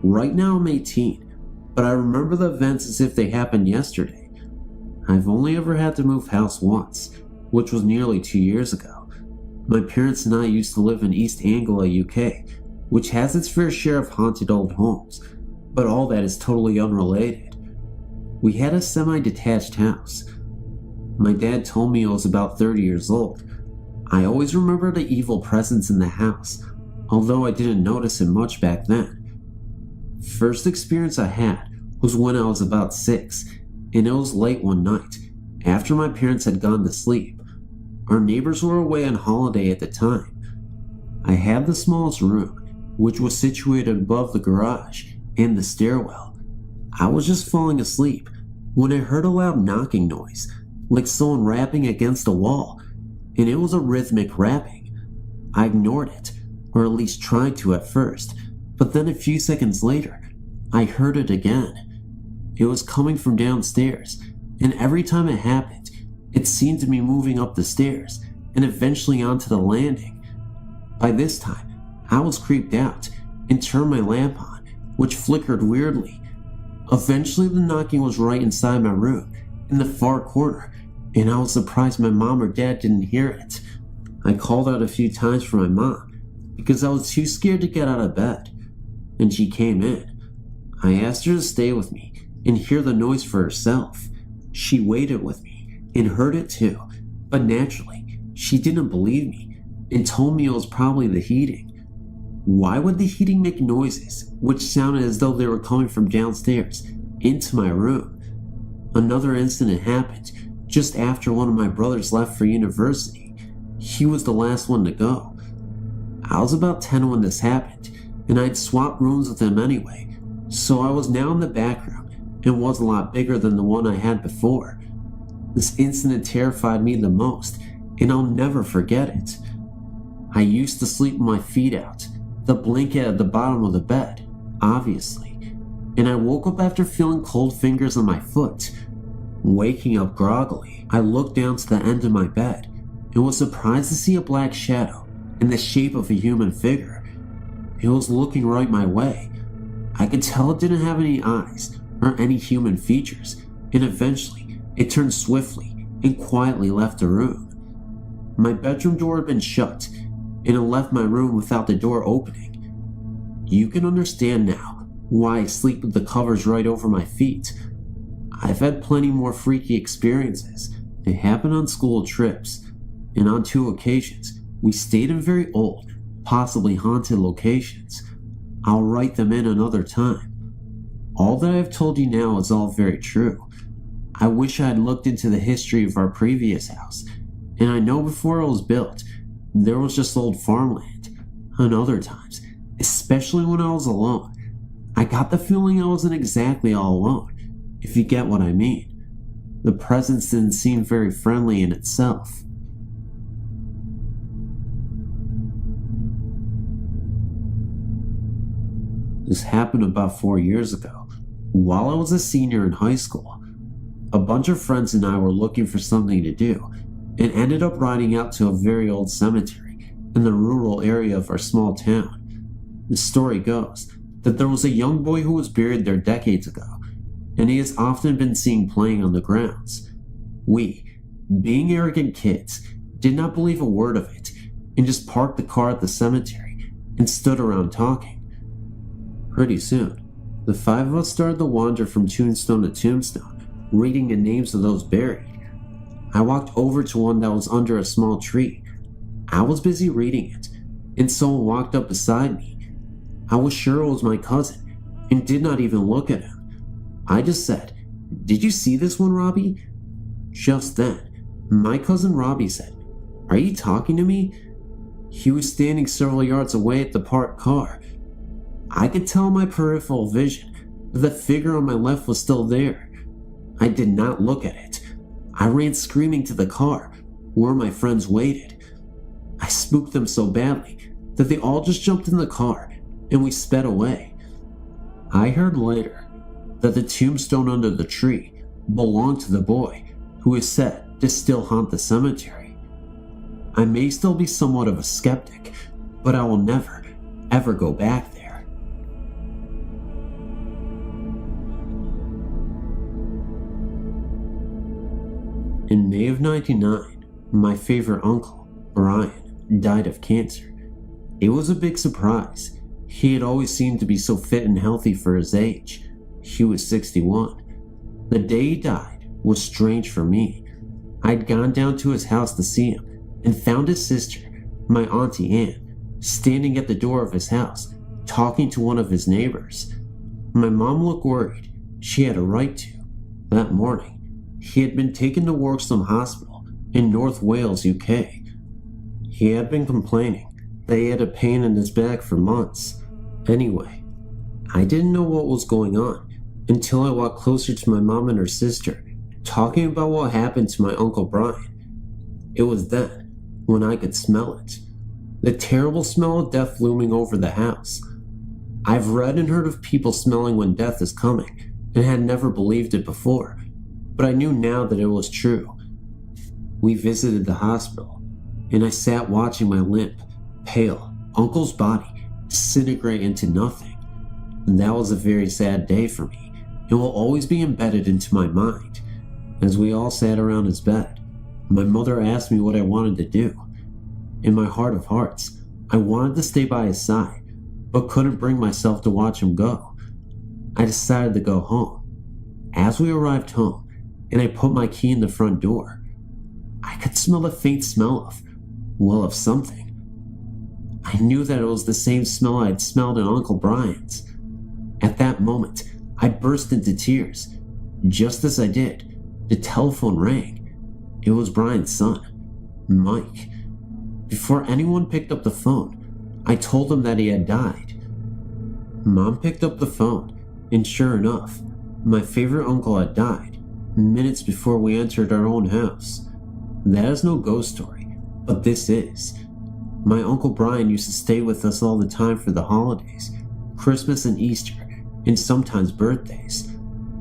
Right now I'm 18, but I remember the events as if they happened yesterday. I've only ever had to move house once, which was nearly 2 years ago. My parents and I used to live in East Anglia, UK, which has its fair share of haunted old homes, but all that is totally unrelated. We had a semi-detached house. My dad told me I was about 30 years old. I always remember the evil presence in the house, although I didn't notice it much back then. First experience I had was when I was about 6, and it was late one night, after my parents had gone to sleep. Our neighbors were away on holiday at the time. I had the smallest room, which was situated above the garage and the stairwell. I was just falling asleep when I heard a loud knocking noise, like someone rapping against a wall, and it was a rhythmic rapping. I ignored it, or at least tried to at first, but then a few seconds later, I heard it again. It was coming from downstairs, and every time it happened, it seemed to be moving up the stairs and eventually onto the landing. By this time, I was creeped out and turned my lamp on, which flickered weirdly. Eventually, the knocking was right inside my room, in the far corner, and I was surprised my mom or dad didn't hear it. I called out a few times for my mom because I was too scared to get out of bed, and she came in. I asked her to stay with me and hear the noise for herself. She waited with me and heard it too, but naturally, she didn't believe me and told me it was probably the heating. Why would the heating make noises which sounded as though they were coming from downstairs into my room? Another incident happened just after one of my brothers left for university. He was the last one to go. I was about 10 when this happened, and I'd swapped rooms with him anyway, so I was now in the back room and was a lot bigger than the one I had before. This incident terrified me the most, and I'll never forget it. I used to sleep with my feet out, the blanket at the bottom of the bed, obviously, and I woke up after feeling cold fingers on my foot. Waking up groggily, I looked down to the end of my bed and was surprised to see a black shadow in the shape of a human figure. It was looking right my way. I could tell it didn't have any eyes or any human features, and eventually it turned swiftly and quietly left the room. My bedroom door had been shut, and it left my room without the door opening. You can understand now why I sleep with the covers right over my feet. I've had plenty more freaky experiences. They happened on school trips, and on 2 occasions, we stayed in very old, possibly haunted locations. I'll write them in another time. All that I've told you now is all very true. I wish I had looked into the history of our previous house, and I know before it was built, there was just old farmland. And other times, especially when I was alone, I got the feeling I wasn't exactly all alone, if you get what I mean. The presence didn't seem very friendly in itself. This happened about 4 years ago, while I was a senior in high school. A bunch of friends and I were looking for something to do, and ended up riding out to a very old cemetery in the rural area of our small town. The story goes that there was a young boy who was buried there decades ago, and he has often been seen playing on the grounds. We, being arrogant kids, did not believe a word of it, and just parked the car at the cemetery and stood around talking. Pretty soon, the 5 of us started to wander from tombstone to tombstone, reading the names of those buried. I walked over to one that was under a small tree. I was busy reading it, and someone walked up beside me. I was sure it was my cousin, and did not even look at him. I just said, "Did you see this one, Robbie?" Just then, my cousin Robbie said, "Are you talking to me?" He was standing several yards away at the parked car. I could tell in my peripheral vision but the figure on my left was still there. I did not look at it. I ran screaming to the car, where my friends waited. I spooked them so badly that they all just jumped in the car and we sped away. I heard later that the tombstone under the tree belonged to the boy who is said to still haunt the cemetery. I may still be somewhat of a skeptic, but I will never, ever go back there. In May of '99, my favorite uncle, Brian, died of cancer. It was a big surprise. He had always seemed to be so fit and healthy for his age. He was 61. The day he died was strange for me. I'd gone down to his house to see him and found his sister, my Auntie Anne, standing at the door of his house, talking to one of his neighbors. My mom looked worried. She had a right to. That morning, he had been taken to Worksome Hospital in North Wales, UK. He had been complaining that he had a pain in his back for months. Anyway, I didn't know what was going on until I walked closer to my mom and her sister, talking about what happened to my Uncle Brian. It was then when I could smell it. The terrible smell of death looming over the house. I've read and heard of people smelling when death is coming and had never believed it before, but I knew now that it was true. We visited the hospital, and I sat watching my limp, pale uncle's body disintegrate into nothing. And that was a very sad day for me, and will always be embedded into my mind. As we all sat around his bed, my mother asked me what I wanted to do. In my heart of hearts, I wanted to stay by his side, but couldn't bring myself to watch him go. I decided to go home. As we arrived home, and I put my key in the front door, I could smell a faint smell of something. I knew that it was the same smell I had smelled in Uncle Brian's. At that moment, I burst into tears. Just as I did, the telephone rang. It was Brian's son, Mike. Before anyone picked up the phone, I told him that he had died. Mom picked up the phone, and sure enough, my favorite uncle had died minutes before we entered our own house. That is no ghost story, but this is. My Uncle Brian used to stay with us all the time for the holidays, Christmas and Easter, and sometimes birthdays.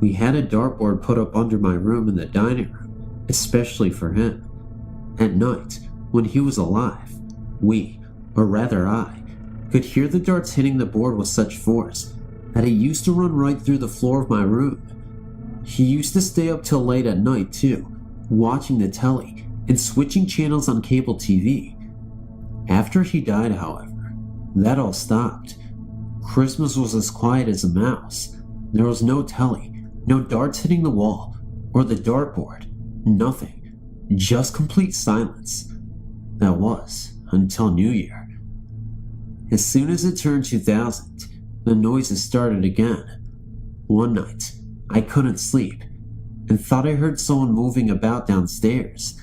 We had a dartboard put up under my room in the dining room, especially for him. At night, when he was alive, we, or rather I, could hear the darts hitting the board with such force that he used to run right through the floor of my room. He used to stay up till late at night too, watching the telly and switching channels on cable TV. After he died, however, that all stopped. Christmas was as quiet as a mouse. There was no telly, no darts hitting the wall or the dartboard, nothing, just complete silence. That was until New Year. As soon as it turned 2000, the noises started again. One night, I couldn't sleep and thought I heard someone moving about downstairs.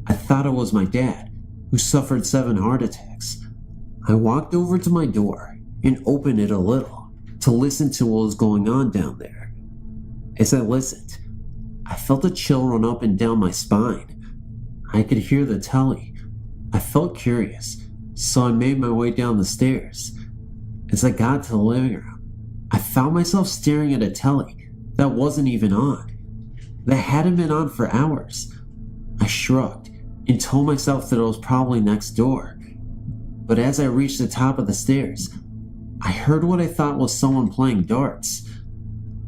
I thought it was my dad, who suffered 7 heart attacks. I walked over to my door and opened it a little to listen to what was going on down there. As I listened, I felt a chill run up and down my spine. I could hear the telly. I felt curious, so I made my way down the stairs. As I got to the living room, I found myself staring at a telly that wasn't even on, that hadn't been on for hours. I shrugged and told myself that it was probably next door. But as I reached the top of the stairs, I heard what I thought was someone playing darts.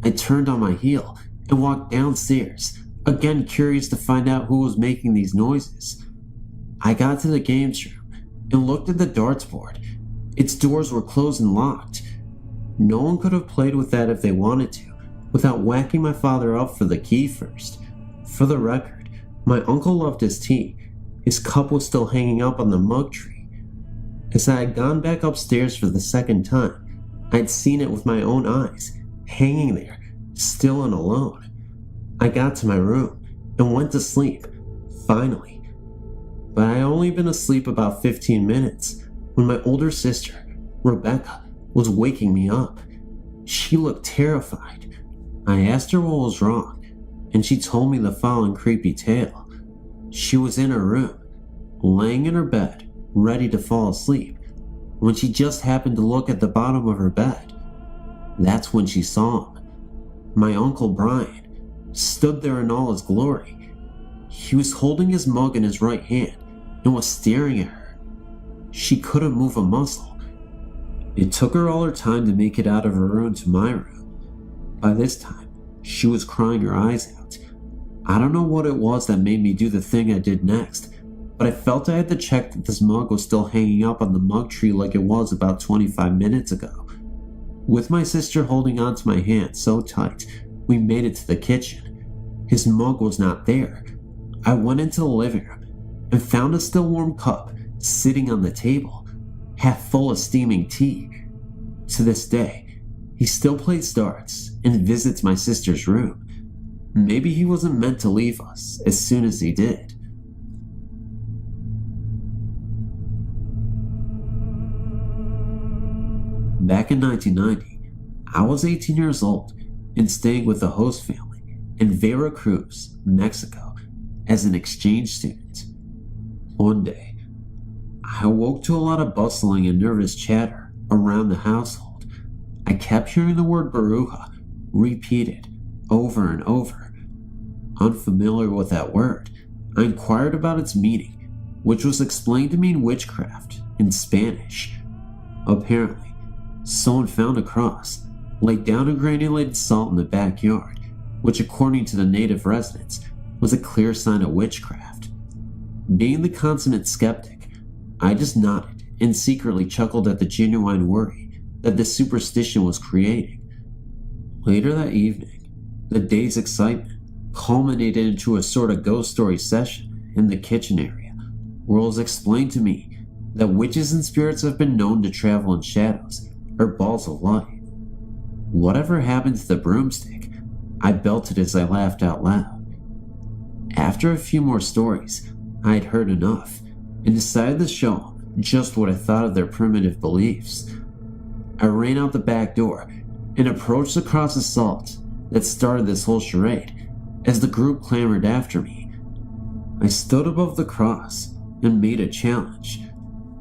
I turned on my heel and walked downstairs, again curious to find out who was making these noises. I got to the games room and looked at the darts board. Its doors were closed and locked. No one could have played with that if they wanted to, without whacking my father up for the key first. For the record, my uncle loved his tea. His cup was still hanging up on the mug tree. As I had gone back upstairs for the second time, I'd seen it with my own eyes, hanging there, still and alone. I got to my room and went to sleep, finally. But I had only been asleep about 15 minutes when my older sister, Rebecca, was waking me up. She looked terrified. I asked her what was wrong, and she told me the following creepy tale. She was in her room, laying in her bed, ready to fall asleep, when she just happened to look at the bottom of her bed. That's when she saw him. My Uncle Brian stood there in all his glory. He was holding his mug in his right hand and was staring at her. She couldn't move a muscle. It took her all her time to make it out of her room to my room. By this time, she was crying her eyes out. I don't know what it was that made me do the thing I did next, but I felt I had to check that this mug was still hanging up on the mug tree like it was about 25 minutes ago. With my sister holding onto my hand so tight, we made it to the kitchen. His mug was not there. I went into the living room and found a still warm cup sitting on the table, half full of steaming tea. To this day, he still plays darts and visits my sister's room. Maybe he wasn't meant to leave us as soon as he did. Back in 1990, I was 18 years old and staying with a host family in Veracruz, Mexico, as an exchange student. One day, I awoke to a lot of bustling and nervous chatter around the household. I kept hearing the word Baruja repeated over and over. Unfamiliar with that word, I inquired about its meaning, which was explained to mean witchcraft in Spanish. Apparently, someone found a cross, laid down in granulated salt in the backyard, which according to the native residents was a clear sign of witchcraft. Being the consummate skeptic, I just nodded and secretly chuckled at the genuine worry that this superstition was creating. Later that evening, the day's excitement culminated into a sort of ghost story session in the kitchen area, where it was explained to me that witches and spirits have been known to travel in shadows or balls of light. Whatever happened to the broomstick, I belted as I laughed out loud. After a few more stories, I had heard enough and decided to show them just what I thought of their primitive beliefs. I ran out the back door and approached the cross of salt that started this whole charade as the group clamored after me. I stood above the cross and made a challenge.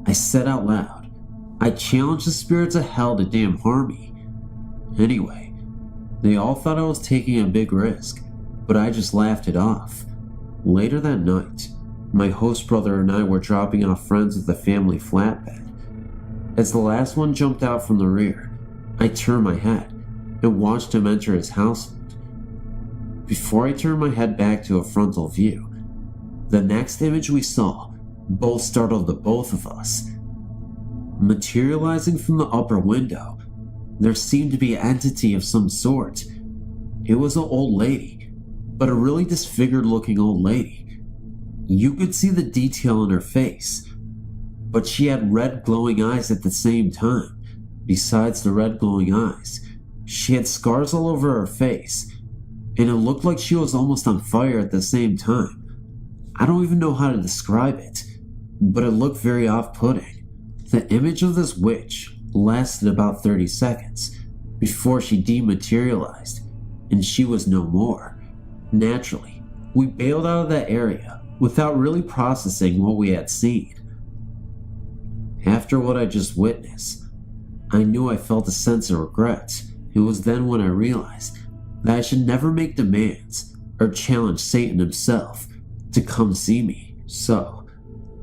I said out loud, I challenge the spirits of hell to damn harm me. Anyway, they all thought I was taking a big risk, but I just laughed it off. Later that night, my host brother and I were dropping off friends with the family flatbed. As the last one jumped out from the rear, I turned my head and watched him enter his household. Before I turned my head back to a frontal view, the next image we saw both startled the both of us. Materializing from the upper window, there seemed to be an entity of some sort. It was an old lady, but a really disfigured looking old lady. You could see the detail in her face, but she had red glowing eyes at the same time. Besides the red glowing eyes, she had scars all over her face, and it looked like she was almost on fire at the same time. I don't even know how to describe it, but it looked very off-putting. The image of this witch lasted about 30 seconds before she dematerialized, and she was no more. Naturally, we bailed out of that area without really processing what we had seen. After what I just witnessed, I knew I felt a sense of regret. It was then when I realized that I should never make demands or challenge Satan himself to come see me. So,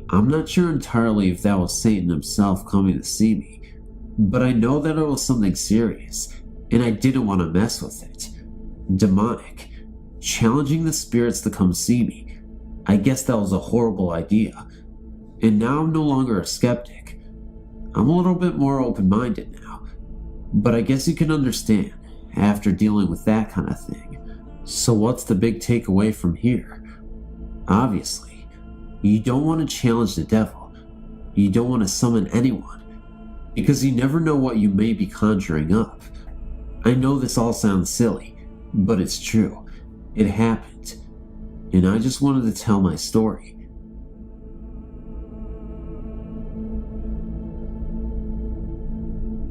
I'm not sure entirely if that was Satan himself coming to see me, but I know that it was something serious, and I didn't want to mess with it. Demonic. Challenging the spirits to come see me. I guess that was a horrible idea. And now I'm no longer a skeptic. I'm a little bit more open-minded now, but I guess you can understand after dealing with that kind of thing. So what's the big takeaway from here? Obviously, you don't want to challenge the devil. You don't want to summon anyone, because you never know what you may be conjuring up. I know this all sounds silly, but it's true. It happened, and I just wanted to tell my story.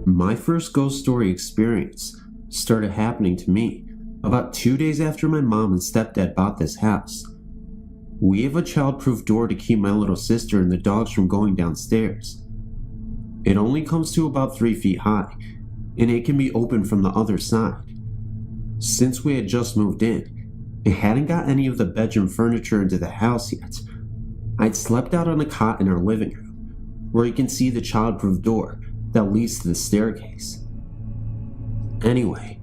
My first ghost story experience started happening to me about 2 days after my mom and stepdad bought this house. We have a child-proof door to keep my little sister and the dogs from going downstairs. It only comes to about 3 feet high, and it can be opened from the other side. Since we had just moved in, and hadn't got any of the bedroom furniture into the house yet, I'd slept out on a cot in our living room, where you can see the child-proof door that leads to the staircase. Anyway,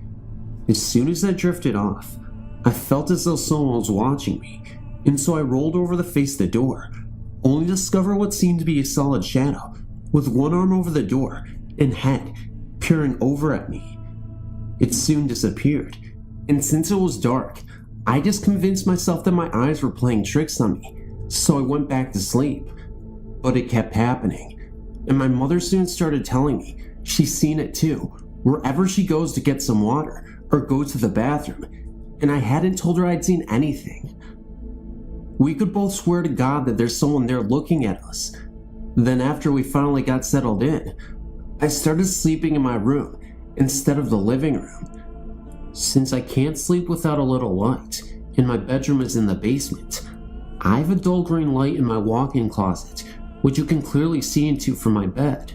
as soon as I drifted off, I felt as though someone was watching me, and so I rolled over to face the door, only to discover what seemed to be a solid shadow, with one arm over the door and head peering over at me. It soon disappeared, and since it was dark, I just convinced myself that my eyes were playing tricks on me, so I went back to sleep. But it kept happening, and my mother soon started telling me she's seen it too, wherever she goes to get some water or go to the bathroom, and I hadn't told her I'd seen anything. We could both swear to God that there's someone there looking at us. Then after we finally got settled in, I started sleeping in my room instead of the living room. Since I can't sleep without a little light, and my bedroom is in the basement, I have a dull green light in my walk-in closet, which you can clearly see into from my bed.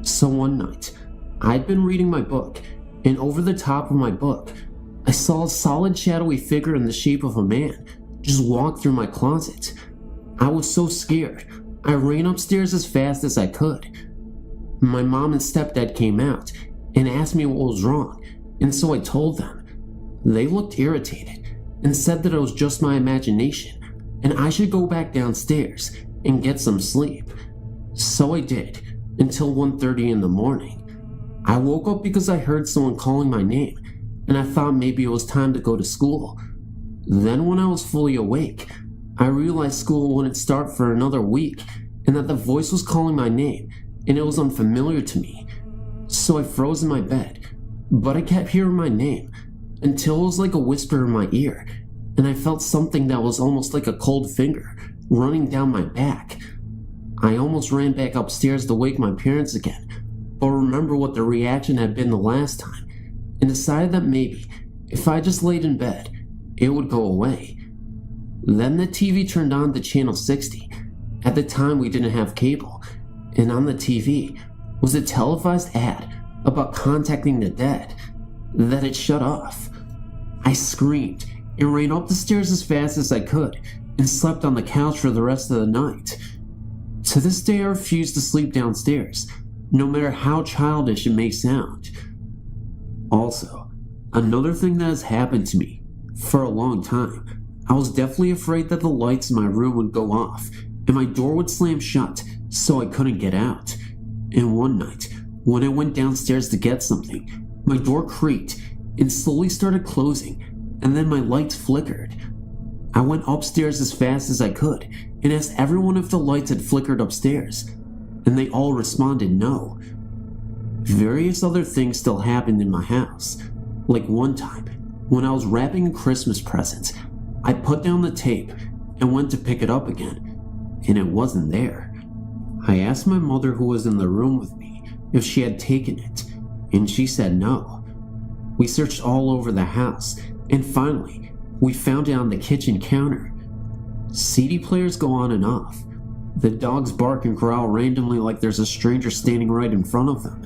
So one night, I'd been reading my book, and over the top of my book, I saw a solid shadowy figure in the shape of a man just walk through my closet. I was so scared, I ran upstairs as fast as I could. My mom and stepdad came out and asked me what was wrong, and so I told them. They looked irritated and said that it was just my imagination and I should go back downstairs and get some sleep. So I did, until 1:30 in the morning. I woke up because I heard someone calling my name, and I thought maybe it was time to go to school. Then when I was fully awake, I realized school wouldn't start for another week, and that the voice was calling my name, and it was unfamiliar to me. So I froze in my bed, but I kept hearing my name, until it was like a whisper in my ear, and I felt something that was almost like a cold finger running down my back. I almost ran back upstairs to wake my parents again, but remember what the reaction had been the last time, and decided that maybe, if I just laid in bed, it would go away. Then the TV turned on to channel 60. At the time we didn't have cable, and on the TV was a televised ad about contacting the dead that had shut off. I screamed and ran up the stairs as fast as I could and slept on the couch for the rest of the night. To this day I refuse to sleep downstairs, no matter how childish it may sound. Also, another thing that has happened to me for a long time, I was definitely afraid that the lights in my room would go off and my door would slam shut so I couldn't get out. And one night, when I went downstairs to get something, my door creaked and slowly started closing, and then my lights flickered. I went upstairs as fast as I could and asked everyone if the lights had flickered upstairs, and they all responded no. Various other things still happened in my house, like one time, when I was wrapping Christmas presents, I put down the tape and went to pick it up again, and it wasn't there. I asked my mother, who was in the room with me, if she had taken it, and she said no. We searched all over the house, and finally, we found it on the kitchen counter. CD players go on and off. The dogs bark and growl randomly like there's a stranger standing right in front of them.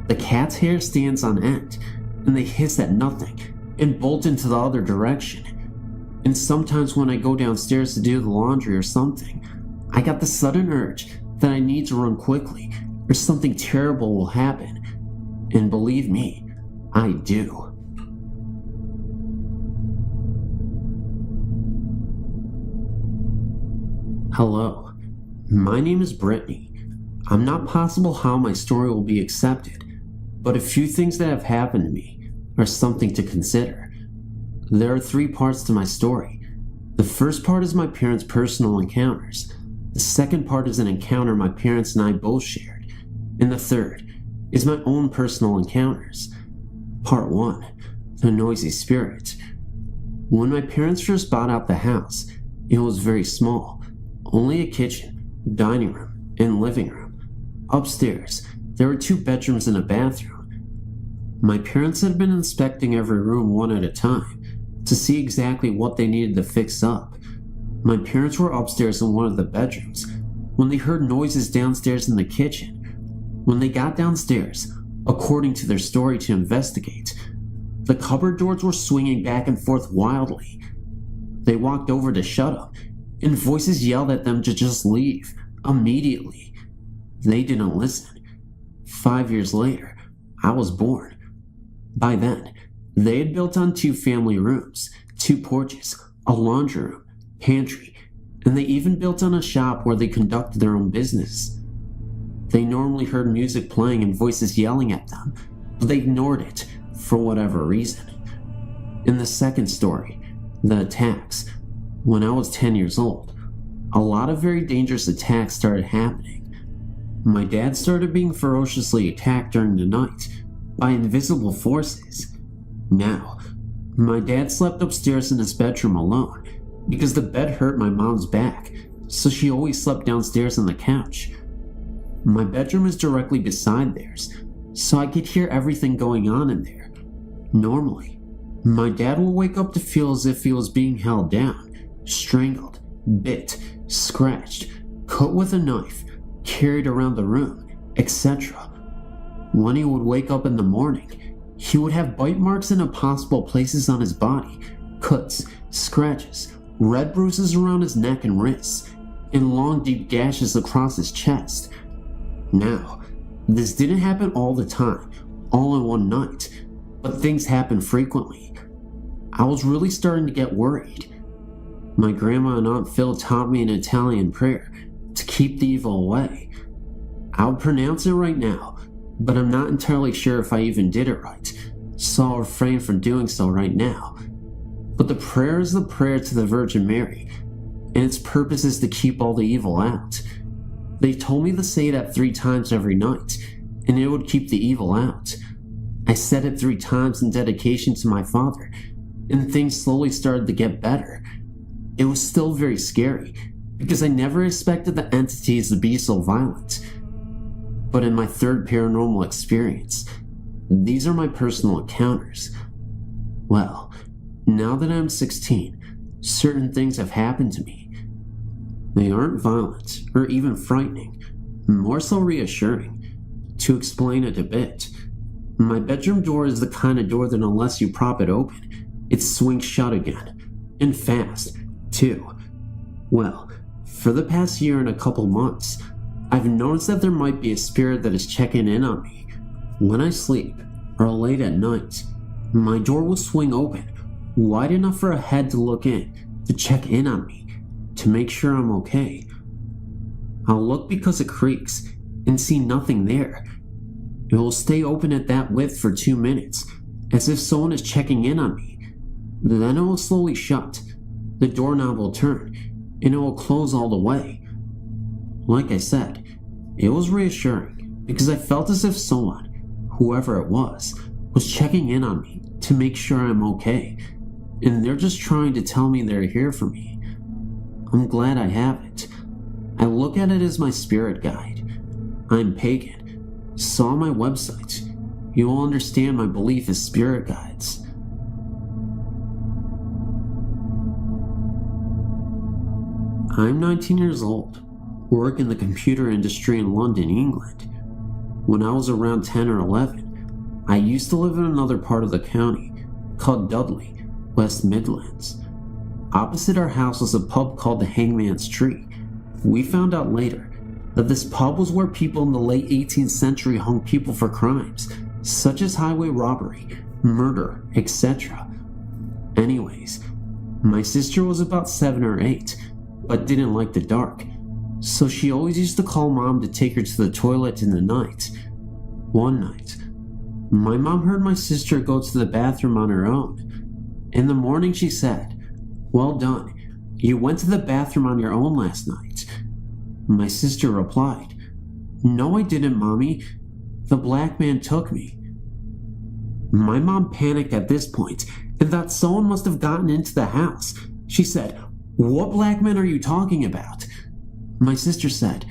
The cat's hair stands on end, and they hiss at nothing and bolt into the other direction. And sometimes when I go downstairs to do the laundry or something, I got the sudden urge that I need to run quickly or something terrible will happen. And believe me, I do. Hello, my name is Brittany. I'm not possible how my story will be accepted, but a few things that have happened to me are something to consider. There are 3 parts to my story. The first part is my parents' personal encounters. The second part is an encounter my parents and I both shared. And the third is my own personal encounters. Part 1, the noisy spirit. When my parents first bought out the house, it was very small. Only a kitchen, dining room, and living room. Upstairs, there were 2 bedrooms and a bathroom. My parents had been inspecting every room one at a time to see exactly what they needed to fix up. My parents were upstairs in one of the bedrooms when they heard noises downstairs in the kitchen. When they got downstairs, according to their story, to investigate, the cupboard doors were swinging back and forth wildly. They walked over to shut them, and voices yelled at them to just leave immediately. They didn't listen. 5 years later, I was born. By then, they had built on 2 family rooms, 2 porches, a laundry room, pantry, and they even built on a shop where they conducted their own business. They normally heard music playing and voices yelling at them, but they ignored it for whatever reason. In the second story, the attacks, when I was 10 years old, a lot of very dangerous attacks started happening. My dad started being ferociously attacked during the night by invisible forces. Now, my dad slept upstairs in his bedroom alone because the bed hurt my mom's back, so she always slept downstairs on the couch. My bedroom is directly beside theirs, so I could hear everything going on in there. Normally, my dad will wake up to feel as if he was being held down, strangled, bit, scratched, cut with a knife, carried around the room, etc. When he would wake up in the morning, he would have bite marks in impossible places on his body, cuts, scratches, red bruises around his neck and wrists, and long deep gashes across his chest. Now, this didn't happen all the time, all in one night, but things happen frequently. I was really starting to get worried. My grandma and Aunt Phil taught me an Italian prayer to keep the evil away. I'll pronounce it right now, but I'm not entirely sure if I even did it right, so I'll refrain from doing so right now. But the prayer is the prayer to the Virgin Mary, and its purpose is to keep all the evil out. They told me to say that 3 times every night, and it would keep the evil out. I said it 3 times in dedication to my father, and things slowly started to get better. It was still very scary, because I never expected the entities to be so violent. But in my 3rd paranormal experience, these are my personal encounters. Well, now that I'm 16, certain things have happened to me. They aren't violent or even frightening, more so reassuring. To explain it a bit, my bedroom door is the kind of door that unless you prop it open, it swings shut again, and fast, too. Well, for the past year and a couple months, I've noticed that there might be a spirit that is checking in on me. When I sleep, or late at night, my door will swing open, wide enough for a head to look in, to check in on me, to make sure I'm okay. I'll look because it creaks, and see nothing there. It will stay open at that width for 2 minutes, as if someone is checking in on me. Then it will slowly shut, the doorknob will turn, and it will close all the way. Like I said, it was reassuring, because I felt as if someone, whoever it was checking in on me to make sure I'm okay, and they're just trying to tell me they're here for me. I'm glad I have it. I look at it as my spirit guide. I'm pagan, so on my website, you will understand my belief as spirit guides. I'm 19 years old, work in the computer industry in London, England. When I was around 10 or 11, I used to live in another part of the county, called Dudley, West Midlands. Opposite our house was a pub called the Hangman's Tree. We found out later that this pub was where people in the late 18th century hung people for crimes, such as highway robbery, murder, etc. Anyways, my sister was about 7 or 8, but didn't like the dark, so she always used to call Mom to take her to the toilet in the night. One night, my mom heard my sister go to the bathroom on her own. In the morning she said, "Well done, you went to the bathroom on your own last night." My sister replied, "No, I didn't, Mommy. The black man took me." My mom panicked at this point and thought someone must have gotten into the house. She said, "What black man are you talking about?" My sister said,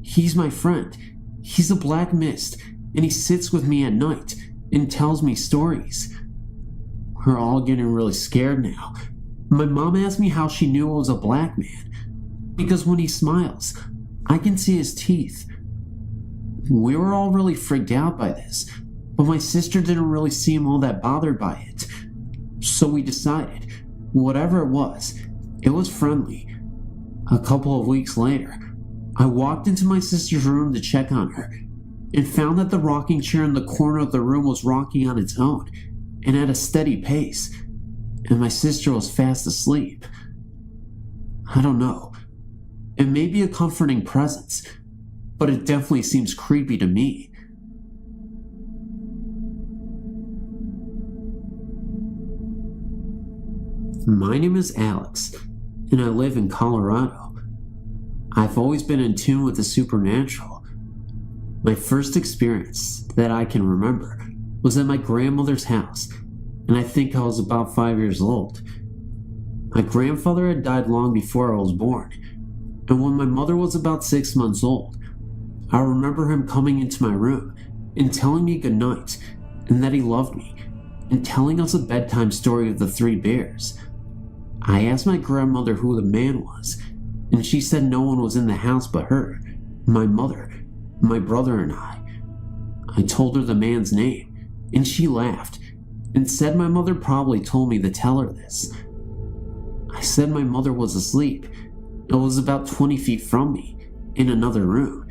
"He's my friend. He's a black mist, and he sits with me at night. and tells me stories. We're all getting really scared now. My mom asked me how she knew it was a black man, because when he smiles, I can see his teeth. We were all really freaked out by this, but my sister didn't really seem all that bothered by it. So we decided, whatever it was friendly. A couple of weeks later, I walked into my sister's room to check on her, and found that the rocking chair in the corner of the room was rocking on its own, and at a steady pace, and my sister was fast asleep. I don't know. It may be a comforting presence, but it definitely seems creepy to me. My name is Alex, and I live in Colorado. I've always been in tune with the supernatural. My first experience that I can remember was at my grandmother's house, and I think I was about 5 years old. My grandfather had died long before I was born, and when my mother was about 6 months old, I remember him coming into my room and telling me goodnight, and that he loved me, and telling us a bedtime story of the 3 bears. I asked my grandmother who the man was, and she said no one was in the house but her, my mother, my brother, and I. I told her the man's name, and she laughed, and said my mother probably told me to tell her this. I said my mother was asleep. It was about 20 feet from me, in another room,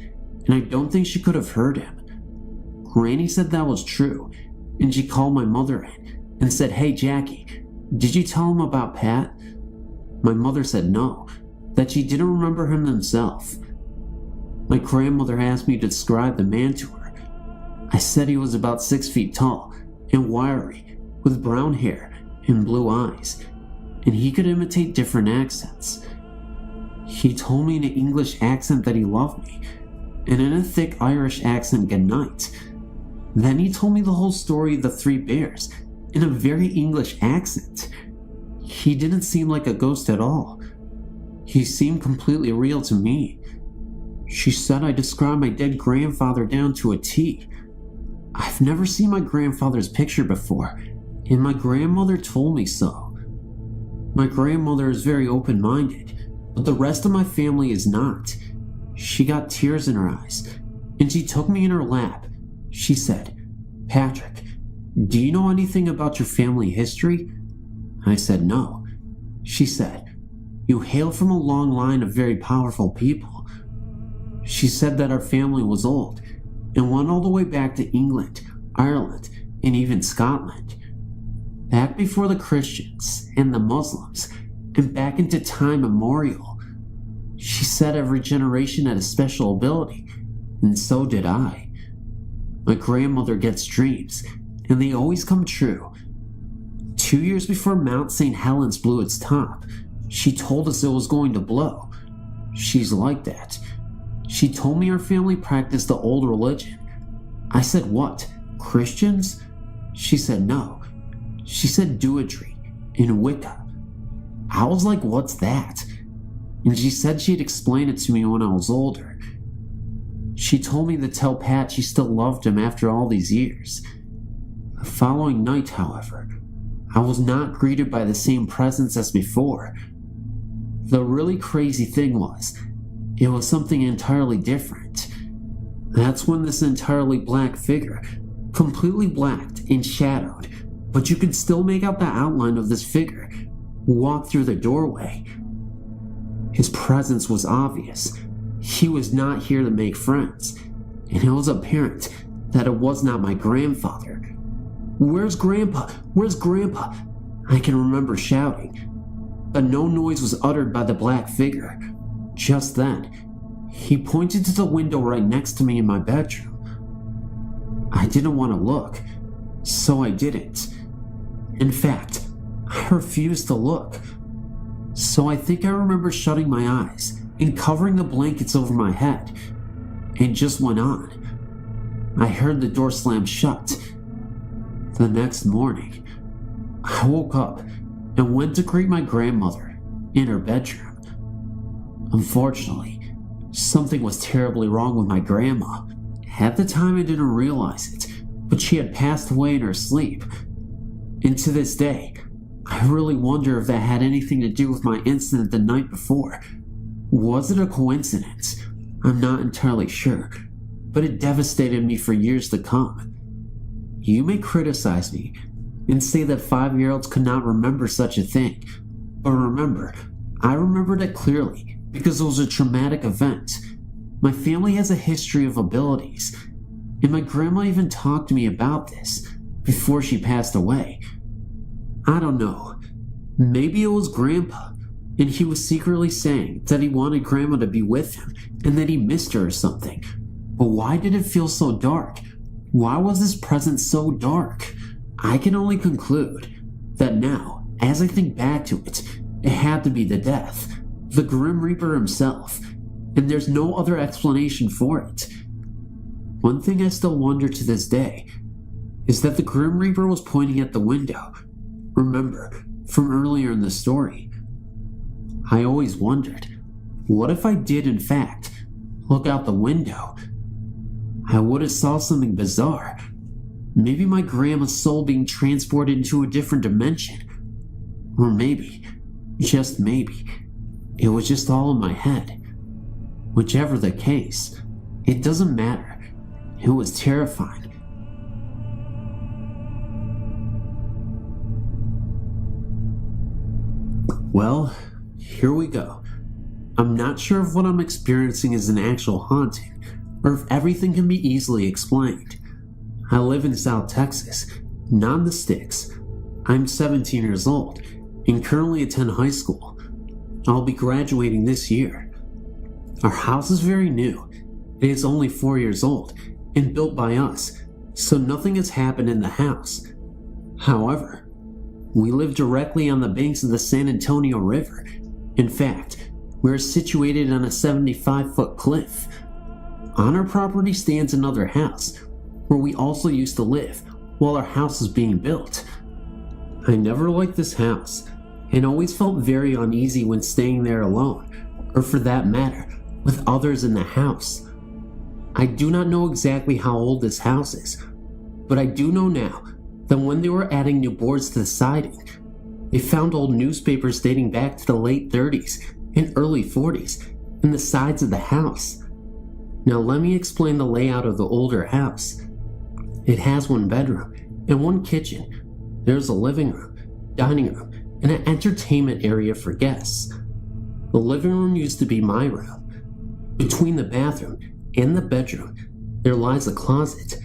and I don't think she could have heard him. Granny said that was true, and she called my mother in, and said, "Hey Jackie, did you tell him about Pat?" My mother said no, that she didn't remember him himself. My grandmother asked me to describe the man to her. I said he was about 6 feet tall and wiry, with brown hair and blue eyes, and he could imitate different accents. He told me in an English accent that he loved me, and in a thick Irish accent goodnight. Then he told me the whole story of the 3 bears in a very English accent. He didn't seem like a ghost at all. He seemed completely real to me. She said I described my dead grandfather down to a T. I've never seen my grandfather's picture before, and my grandmother told me so. My grandmother is very open-minded, but the rest of my family is not. She got tears in her eyes, and she took me in her lap. She said, "Patrick, do you know anything about your family history?" I said no. She said, "You hail from a long line of very powerful people." She said that our family was old and went all the way back to England, Ireland, and even Scotland. Back before the Christians and the Muslims, and back into time immemorial. She said every generation had a special ability, and so did I. My grandmother gets dreams, and they always come true. 2 years before Mount St. Helens blew its top, she told us it was going to blow. She's like that. She told me our family practiced the old religion. I said, "What? Christians?" She said no. She said Druidry and Wicca. I was like, "What's that?" And she said she'd explain it to me when I was older. She told me to tell Pat she still loved him after all these years. The following night, however, I was not greeted by the same presence as before. The really crazy thing was, it was something entirely different. That's when this entirely black figure, completely blacked and shadowed, but you could still make out the outline of this figure, walked through the doorway. His presence was obvious. He was not here to make friends, and it was apparent that it was not my grandfather. "Where's Grandpa? Where's Grandpa?" I can remember shouting, but no noise was uttered by the black figure. Just then, he pointed to the window right next to me in my bedroom. I didn't want to look, so I didn't. In fact, I refused to look. So I think I remember shutting my eyes and covering the blankets over my head, and just went on. I heard the door slam shut. The next morning, I woke up and went to greet my grandmother in her bedroom. Unfortunately, something was terribly wrong with my grandma. At the time I didn't realize it, but she had passed away in her sleep. And to this day, I really wonder if that had anything to do with my incident the night before. Was it a coincidence? I'm not entirely sure, but it devastated me for years to come. You may criticize me and say that 5-year-olds could not remember such a thing, but remember, I remembered it clearly because it was a traumatic event. My family has a history of abilities, and my grandma even talked to me about this before she passed away. I don't know, maybe it was Grandpa, and he was secretly saying that he wanted Grandma to be with him and that he missed her or something. But why did it feel so dark? Why was this presence so dark? I can only conclude that now, as I think back to it, it had to be the death, the Grim Reaper himself, and there's no other explanation for it. One thing I still wonder to this day is that the Grim Reaper was pointing at the window. Remember, from earlier in the story, I always wondered, what if I did in fact look out the window? I would have saw something bizarre. Maybe my grandma's soul being transported into a different dimension. Or maybe, just maybe, it was just all in my head. Whichever the case, it doesn't matter. It was terrifying. Well, here we go. I'm not sure if what I'm experiencing is an actual haunting, or if everything can be easily explained. I live in South Texas, not in the sticks. I'm 17 years old, and currently attend high school. I'll be graduating this year. Our house is very new. It is only 4 years old, and built by us, so nothing has happened in the house. However, we live directly on the banks of the San Antonio River. In fact, we're situated on a 75-foot cliff. On our property stands another house, where we also used to live while our house was being built. I never liked this house, and always felt very uneasy when staying there alone, or for that matter, with others in the house. I do not know exactly how old this house is, but I do know now that when they were adding new boards to the siding, they found old newspapers dating back to the late 30s and early 40s in the sides of the house. Now let me explain the layout of the older house. It has one bedroom and one kitchen. There's a living room, dining room, and an entertainment area for guests. The living room used to be my room. Between the bathroom and the bedroom, there lies a closet.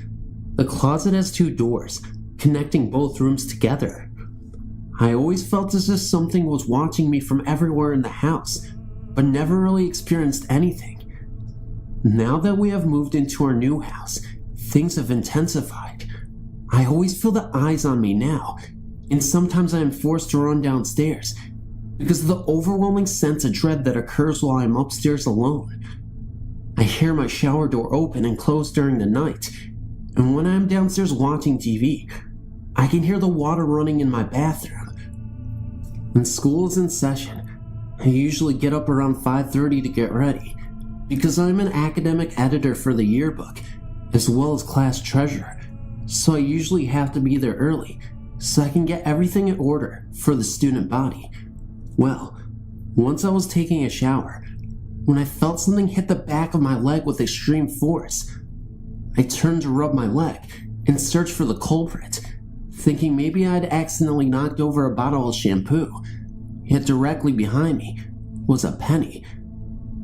The closet has 2 doors, connecting both rooms together. I always felt as if something was watching me from everywhere in the house, but never really experienced anything. Now that we have moved into our new house, things have intensified. I always feel the eyes on me now, and sometimes I am forced to run downstairs because of the overwhelming sense of dread that occurs while I am upstairs alone. I hear my shower door open and close during the night, and when I am downstairs watching TV, I can hear the water running in my bathroom. When school is in session, I usually get up around 5:30 to get ready, because I'm an academic editor for the yearbook, as well as class treasurer, so I usually have to be there early, so I can get everything in order for the student body. Well, once I was taking a shower, when I felt something hit the back of my leg with extreme force. I turned to rub my leg and search for the culprit, thinking maybe I'd accidentally knocked over a bottle of shampoo. Yet directly behind me was a penny.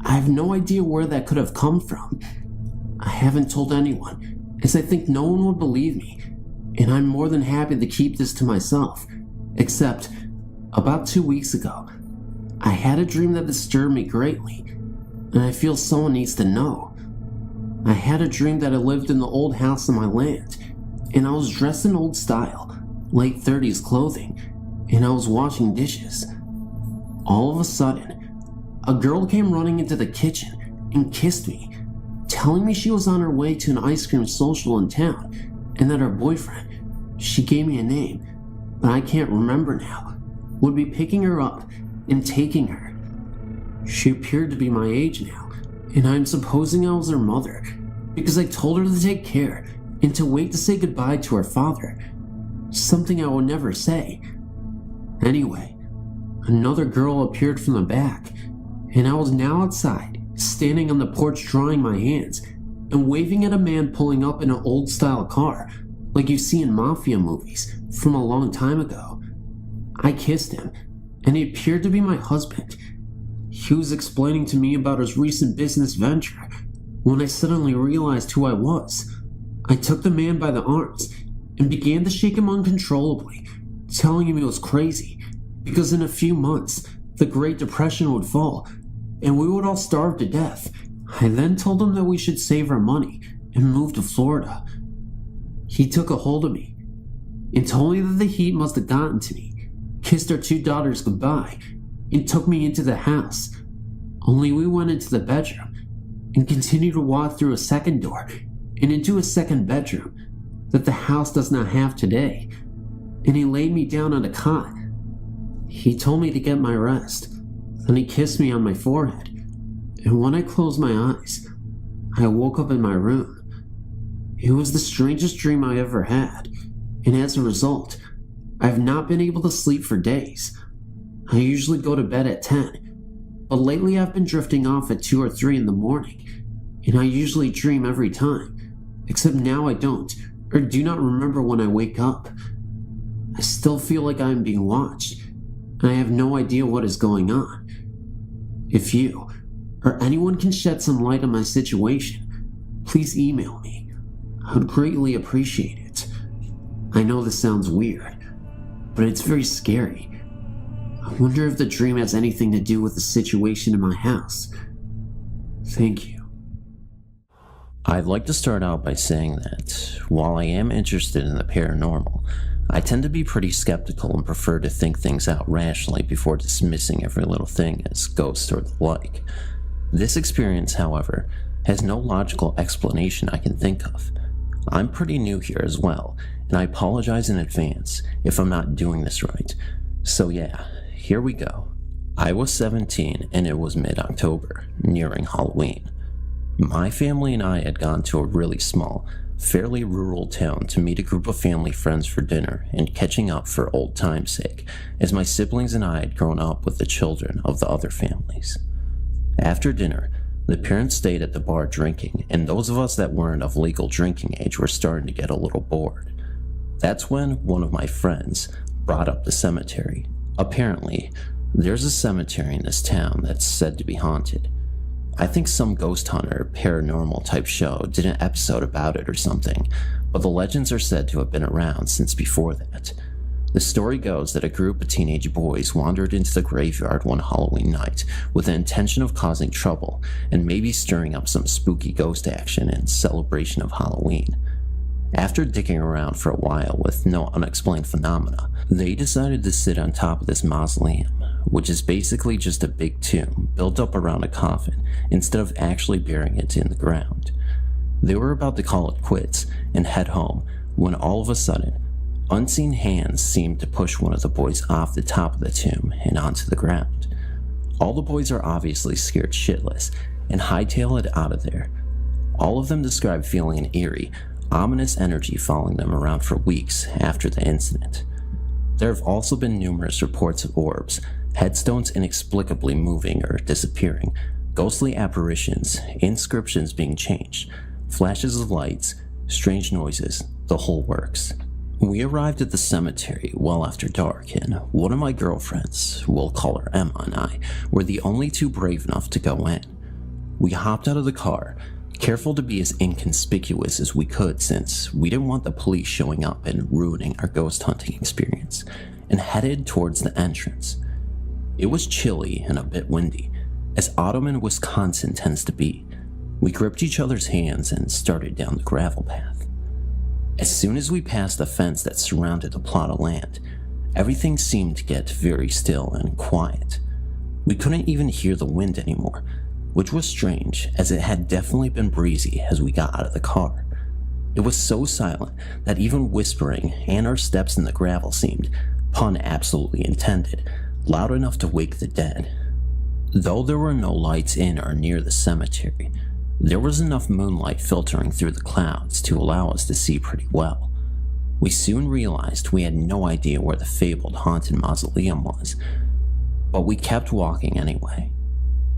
I have no idea where that could have come from. I haven't told anyone, as I think no one would believe me, and I'm more than happy to keep this to myself. Except, about 2 weeks ago, I had a dream that disturbed me greatly, and I feel someone needs to know. I had a dream that I lived in the old house on my land, and I was dressed in old style, late 30s clothing, and I was washing dishes. All of a sudden, a girl came running into the kitchen and kissed me, telling me she was on her way to an ice cream social in town, and that her boyfriend, she gave me a name, but I can't remember now, would be picking her up and taking her. She appeared to be my age now, and I'm supposing I was her mother, because I told her to take care and to wait to say goodbye to her father, something I would never say. Anyway, another girl appeared from the back, and I was now outside, standing on the porch drying my hands and waving at a man pulling up in an old-style car, like you see in mafia movies from a long time ago. I kissed him, and he appeared to be my husband. He was explaining to me about his recent business venture when I suddenly realized who I was. I took the man by the arms and began to shake him uncontrollably, telling him he was crazy, because in a few months, the Great Depression would fall, and we would all starve to death. I then told him that we should save our money and move to Florida. He took a hold of me and told me that the heat must have gotten to me, kissed our 2 daughters goodbye, and took me into the house. Only we went into the bedroom and continued to walk through a second door and into a second bedroom that the house does not have today, and he laid me down on a cot. He told me to get my rest, and he kissed me on my forehead, and when I closed my eyes, I woke up in my room. It was the strangest dream I ever had, and as a result, I have not been able to sleep for days. I usually go to bed at 10, but lately I've been drifting off at 2 or 3 in the morning, and I usually dream every time, except now I don't, or do not remember when I wake up. I still feel like I am being watched, and I have no idea what is going on. If you, or anyone can shed some light on my situation, please email me. I would greatly appreciate it. I know this sounds weird, but it's very scary. I wonder if the dream has anything to do with the situation in my house. Thank you. I'd like to start out by saying that, while I am interested in the paranormal, I tend to be pretty skeptical and prefer to think things out rationally before dismissing every little thing as ghosts or the like. This experience, however, has no logical explanation I can think of. I'm pretty new here as well, and I apologize in advance if I'm not doing this right. So yeah, here we go. I was 17 and it was mid-October, nearing Halloween. My family and I had gone to a really small, fairly rural town to meet a group of family friends for dinner and catching up for old time's sake, as my siblings and I had grown up with the children of the other families. After dinner, the parents stayed at the bar drinking, and those of us that weren't of legal drinking age were starting to get a little bored. That's when one of my friends brought up the cemetery. Apparently, there's a cemetery in this town that's said to be haunted. I think some ghost hunter, paranormal type show did an episode about it or something, but the legends are said to have been around since before that. The story goes that a group of teenage boys wandered into the graveyard one Halloween night with the intention of causing trouble and maybe stirring up some spooky ghost action in celebration of Halloween. After digging around for a while with no unexplained phenomena, they decided to sit on top of this mausoleum, which is basically just a big tomb built up around a coffin instead of actually burying it in the ground. They were about to call it quits and head home when all of a sudden, unseen hands seemed to push one of the boys off the top of the tomb and onto the ground. All the boys are obviously scared shitless and hightail it out of there. All of them describe feeling an eerie, ominous energy following them around for weeks after the incident. There have also been numerous reports of orbs, headstones inexplicably moving or disappearing, ghostly apparitions, inscriptions being changed, flashes of lights, strange noises, the whole works. We arrived at the cemetery well after dark, and one of my girlfriends, we'll call her Emma, and I were the only two brave enough to go in. We hopped out of the car, careful to be as inconspicuous as we could since we didn't want the police showing up and ruining our ghost hunting experience, and headed towards the entrance. It was chilly and a bit windy, as autumn in Wisconsin tends to be. We gripped each other's hands and started down the gravel path. As soon as we passed the fence that surrounded the plot of land, everything seemed to get very still and quiet. We couldn't even hear the wind anymore, which was strange as it had definitely been breezy as we got out of the car. It was so silent that even whispering and our steps in the gravel seemed, pun absolutely intended, loud enough to wake the dead. Though there were no lights in or near the cemetery, There was enough moonlight filtering through the clouds to allow us to see pretty well. We soon realized we had no idea where the fabled haunted mausoleum was, but we kept walking anyway.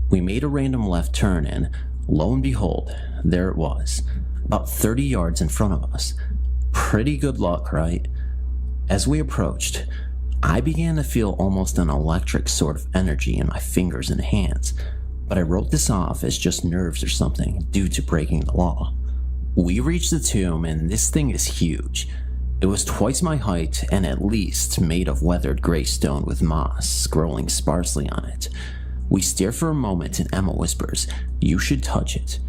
We made a random left turn and, lo and behold, there it was, about 30 yards in front of us. Pretty good luck, right? As we approached, I began to feel almost an electric sort of energy in my fingers and hands, but I wrote this off as just nerves or something due to breaking the law. We reached the tomb, and this thing is huge. It was twice my height and at least made of weathered gray stone with moss growing sparsely on it. We stare for a moment and Emma whispers, "You should touch it."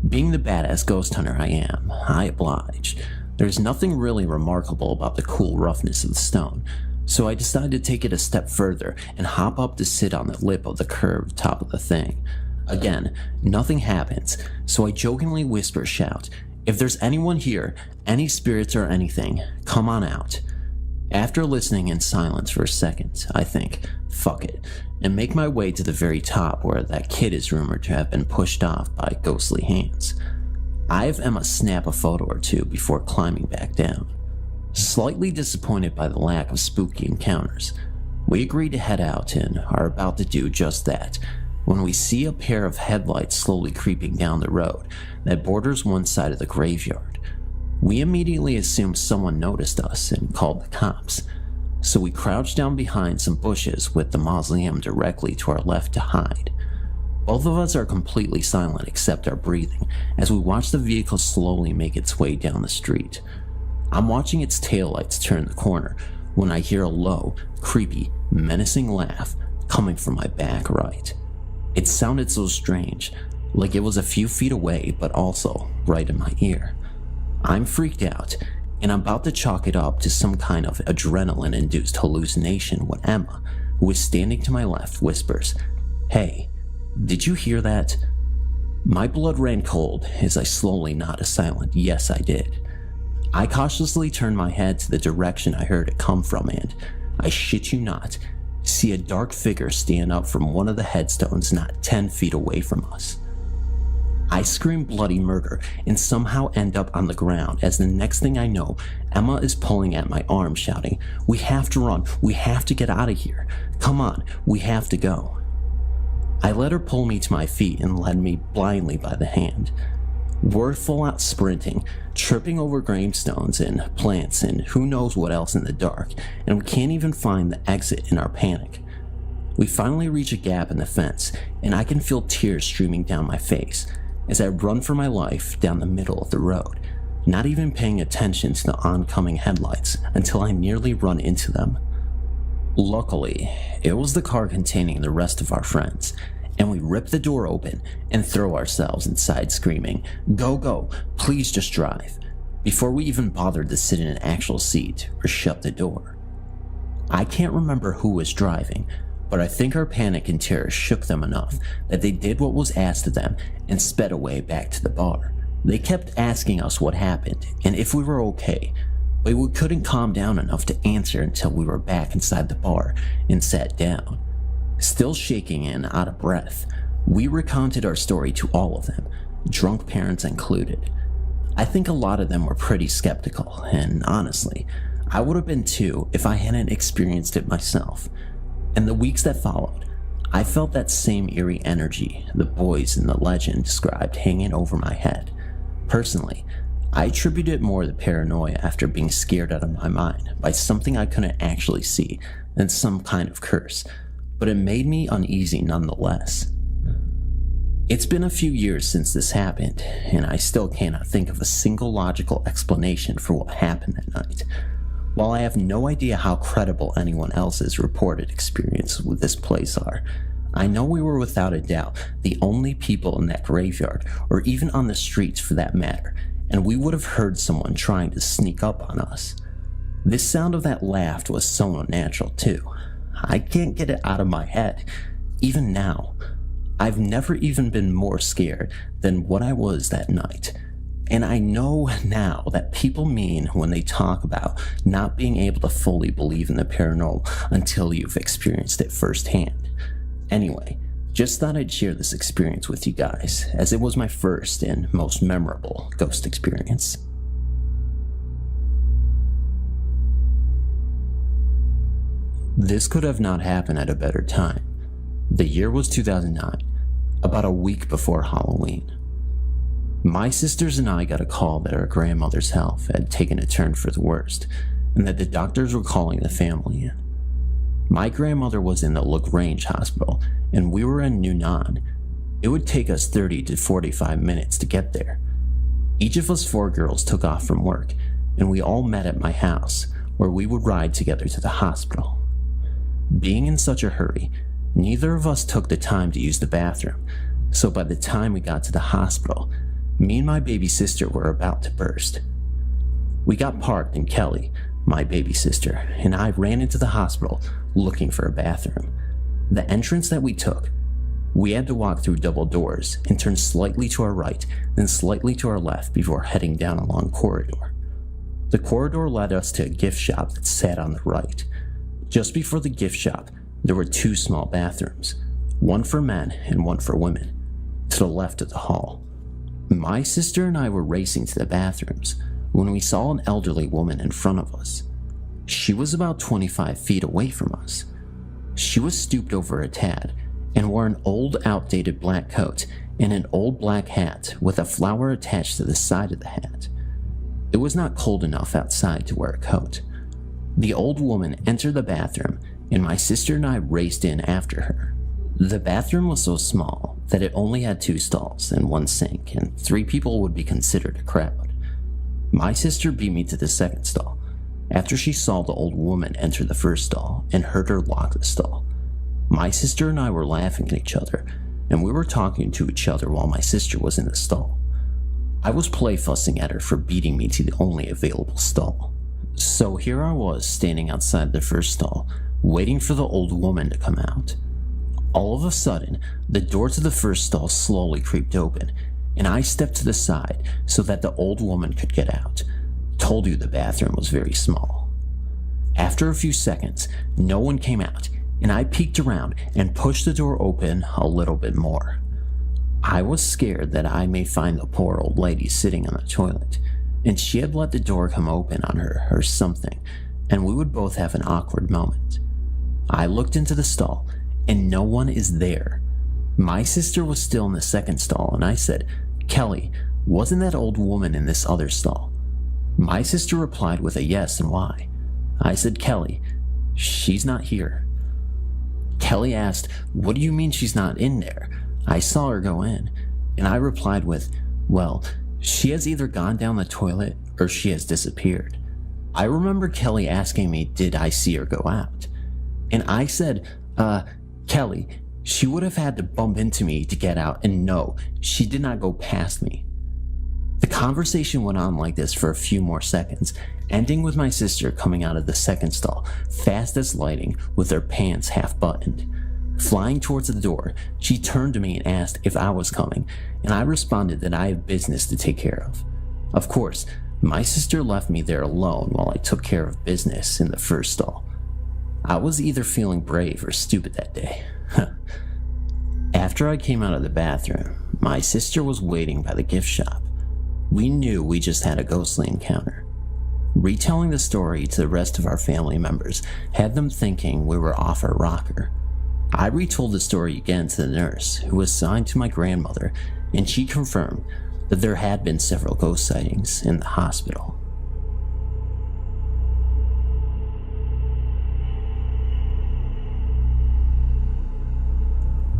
Being the badass ghost hunter I am, I obliged. There's nothing really remarkable about the cool roughness of the stone, so I decided to take it a step further and hop up to sit on the lip of the curved top of the thing. Again, nothing happens, so I jokingly shout, "If there's anyone here, any spirits or anything, come on out." After listening in silence for a second, I think, fuck it, and make my way to the very top where that kid is rumored to have been pushed off by ghostly hands. I have Emma snap a photo or two before climbing back down. Slightly disappointed by the lack of spooky encounters, we agree to head out and are about to do just that when we see a pair of headlights slowly creeping down the road that borders one side of the graveyard. We immediately assumed someone noticed us and called the cops, so we crouched down behind some bushes with the mausoleum directly to our left to hide. Both of us are completely silent except our breathing as we watch the vehicle slowly make its way down the street. I'm watching its taillights turn the corner when I hear a low, creepy, menacing laugh coming from my back right. It sounded so strange, like it was a few feet away but also right in my ear. I'm freaked out, and I'm about to chalk it up to some kind of adrenaline-induced hallucination when Emma, who is standing to my left, whispers, "Hey, did you hear that?" My blood ran cold as I slowly nod a silent yes I did. I cautiously turn my head to the direction I heard it come from and, I shit you not, see a dark figure stand up from one of the headstones not 10 feet away from us. I scream bloody murder and somehow end up on the ground as the next thing I know, Emma is pulling at my arm shouting, "We have to run, we have to get out of here. Come on, we have to go." I let her pull me to my feet and led me blindly by the hand. We're full out sprinting, tripping over gravestones and plants and who knows what else in the dark, and we can't even find the exit in our panic. We finally reach a gap in the fence, and I can feel tears streaming down my face as I run for my life down the middle of the road, not even paying attention to the oncoming headlights until I nearly run into them. Luckily, it was the car containing the rest of our friends, and we rip the door open and throw ourselves inside screaming, "Go, go, please just drive," before we even bothered to sit in an actual seat or shut the door. I can't remember who was driving, but I think our panic and terror shook them enough that they did what was asked of them and sped away back to the bar. They kept asking us what happened and if we were okay, but we couldn't calm down enough to answer until we were back inside the bar and sat down. Still shaking and out of breath, we recounted our story to all of them, drunk parents included. I think a lot of them were pretty skeptical, and honestly, I would have been too if I hadn't experienced it myself. In the weeks that followed, I felt that same eerie energy the boys in the legend described hanging over my head. Personally, I attribute it more to paranoia after being scared out of my mind by something I couldn't actually see than some kind of curse, but it made me uneasy nonetheless. It's been a few years since this happened, and I still cannot think of a single logical explanation for what happened that night. While I have no idea how credible anyone else's reported experience with this place are, I know we were without a doubt the only people in that graveyard, or even on the streets for that matter, and we would have heard someone trying to sneak up on us. This sound of that laugh was so unnatural too. I can't get it out of my head, even now. I've never even been more scared than what I was that night. And I know now that people mean when they talk about not being able to fully believe in the paranormal until you've experienced it firsthand. Anyway, Just thought I'd share this experience with you guys, as it was my first and most memorable ghost experience. This could have not happened at a better time. The year was 2009, about a week before Halloween. My sisters and I got a call that our grandmother's health had taken a turn for the worst, and that the doctors were calling the family in. My grandmother was in the LaGrange hospital, and we were in Newnan. It would take us 30 to 45 minutes to get there. Each of us 4 girls took off from work, and we all met at my house, where we would ride together to the hospital. Being in such a hurry, neither of us took the time to use the bathroom, so by the time we got to the hospital, me and my baby sister were about to burst. We got parked, and Kelly, my baby sister, and I ran into the hospital looking for a bathroom. The entrance that we took, we had to walk through double doors and turn slightly to our right, then slightly to our left before heading down a long corridor. The corridor led us to a gift shop that sat on the right. Just before the gift shop, there were 2 small bathrooms, one for men and one for women, to the left of the hall. My sister and I were racing to the bathrooms when we saw an elderly woman in front of us. She was about 25 feet away from us. She was stooped over a tad and wore an old, outdated black coat and an old black hat with a flower attached to the side of the hat. It was not cold enough outside to wear a coat. The old woman entered the bathroom, and my sister and I raced in after her. The bathroom was so small that it only had 2 stalls and 1 sink, and 3 people would be considered a crowd. My sister beat me to the second stall after she saw the old woman enter the first stall and heard her lock the stall. My sister and I were laughing at each other, and we were talking to each other while my sister was in the stall. I was play fussing at her for beating me to the only available stall. So here I was standing outside the first stall, waiting for the old woman to come out. All of a sudden, the door to the first stall slowly creaked open, and I stepped to the side so that the old woman could get out. Told you the bathroom was very small. After a few seconds, no one came out, and I peeked around and pushed the door open a little bit more. I was scared that I may find the poor old lady sitting on the toilet, and she had let the door come open on her or something, and we would both have an awkward moment. I looked into the stall, and no one is there. My sister was still in the second stall, and I said, "Kelly, wasn't that old woman in this other stall?" My sister replied with a yes and why. I said, "Kelly, she's not here." Kelly asked, "What do you mean she's not in there? I saw her go in." And I replied with, "Well, she has either gone down the toilet or she has disappeared." I remember Kelly asking me, did I see her go out? And I said, Kelly, she would have had to bump into me to get out, and no, she did not go past me. The conversation went on like this for a few more seconds, ending with my sister coming out of the second stall, fast as lightning, with her pants half buttoned. Flying towards the door, she turned to me and asked if I was coming, and I responded that I have business to take care of. Of course, my sister left me there alone while I took care of business in the first stall. I was either feeling brave or stupid that day. After I came out of the bathroom, my sister was waiting by the gift shop. We knew we just had a ghostly encounter. Retelling the story to the rest of our family members had them thinking we were off our rocker. I retold the story again to the nurse, who was assigned to my grandmother, and she confirmed that there had been several ghost sightings in the hospital.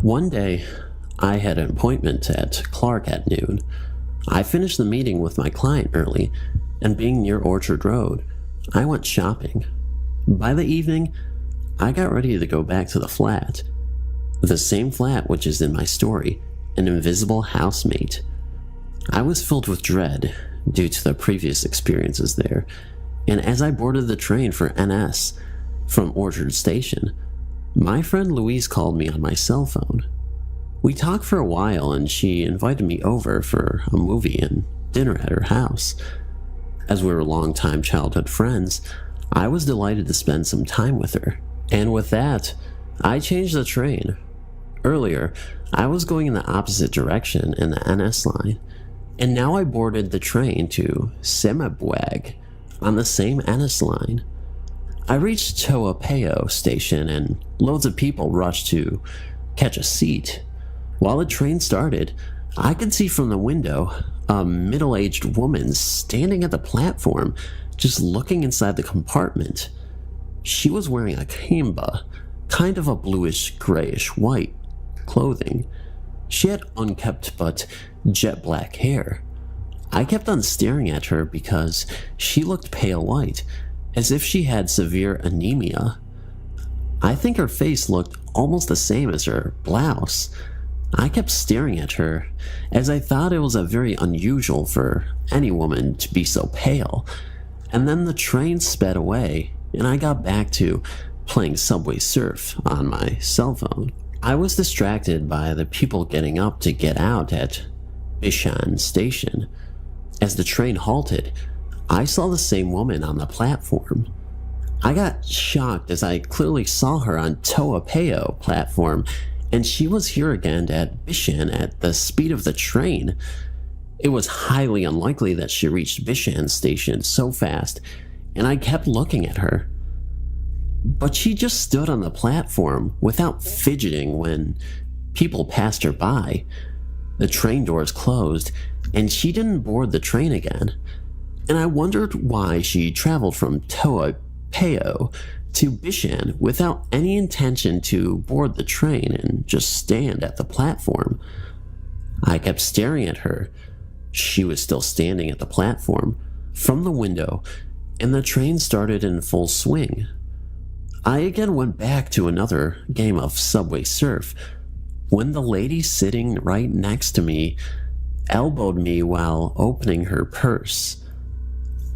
One day, I had an appointment at Clark at noon. I finished the meeting with my client early, and being near Orchard Road, I went shopping. By the evening, I got ready to go back to the flat. The same flat which is in my story, an invisible housemate. I was filled with dread due to the previous experiences there, and as I boarded the train for NS from Orchard Station, my friend Louise called me on my cell phone. We talked for a while, and she invited me over for a movie and dinner at her house. As we were longtime childhood friends, I was delighted to spend some time with her, and with that, I changed the train. Earlier, I was going in the opposite direction in the NS line, and now I boarded the train to Semabwag on the same NS line. I reached Toapeo station and loads of people rushed to catch a seat. While the train started, I could see from the window a middle-aged woman standing at the platform just looking inside the compartment. She was wearing a kemba, kind of a bluish grayish white clothing. She had unkempt but jet black hair. I kept on staring at her because she looked pale white, as if she had severe anemia. I think her face looked almost the same as her blouse. I kept staring at her, as I thought it was a very unusual for any woman to be so pale. And then the train sped away, and I got back to playing Subway Surf on my cell phone. I was distracted by the people getting up to get out at Bishan station. As the train halted, I saw the same woman on the platform. I got shocked as I clearly saw her on Toapeo platform, and she was here again at Bishan at the speed of the train. It was highly unlikely that she reached Bishan station so fast, and I kept looking at her. But she just stood on the platform without fidgeting when people passed her by. The train doors closed, and she didn't board the train again. And I wondered why she traveled from Toapeo to Bishan without any intention to board the train and just stand at the platform. I kept staring at her. She was still standing at the platform from the window, and the train started in full swing. I again went back to another game of Subway Surf when the lady sitting right next to me elbowed me while opening her purse.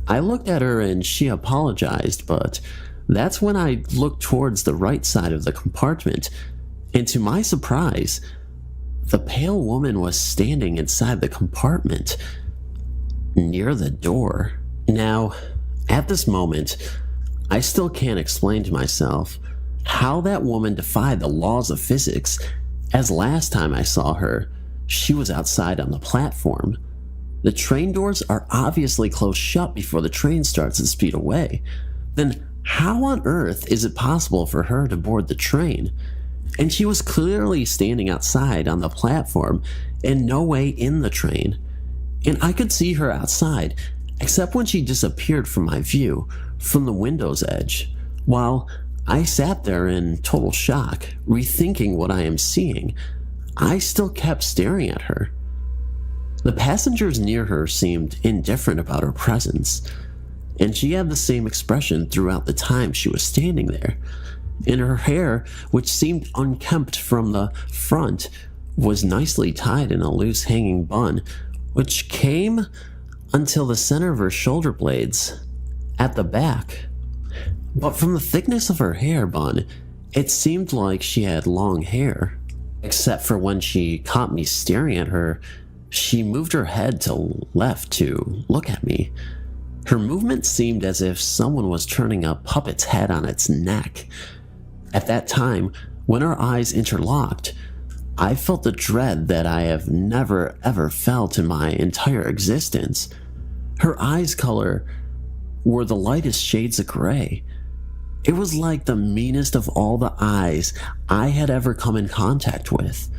I looked at her and she apologized, but that's when I looked towards the right side of the compartment, and to my surprise, the pale woman was standing inside the compartment, near the door. Now, at this moment, I still can't explain to myself how that woman defied the laws of physics, as last time I saw her, she was outside on the platform. The train doors are obviously closed shut before the train starts to speed away. Then how on earth is it possible for her to board the train? And she was clearly standing outside on the platform and no way in the train. And I could see her outside, except when she disappeared from my view, from the window's edge, while I sat there in total shock, rethinking what I am seeing. I still kept staring at her. The passengers near her seemed indifferent about her presence, and she had the same expression throughout the time she was standing there. And her hair, which seemed unkempt from the front, was nicely tied in a loose hanging bun, which came until the center of her shoulder blades at the back. But from the thickness of her hair bun, it seemed like she had long hair. Except for when she caught me staring at her, she moved her head to left to look at me. Her movement seemed as if someone was turning a puppet's head on its neck. At that time, when our eyes interlocked, I felt the dread that I have never ever felt in my entire existence. Her eyes' color were the lightest shades of gray. It was like the meanest of all the eyes I had ever come in contact with.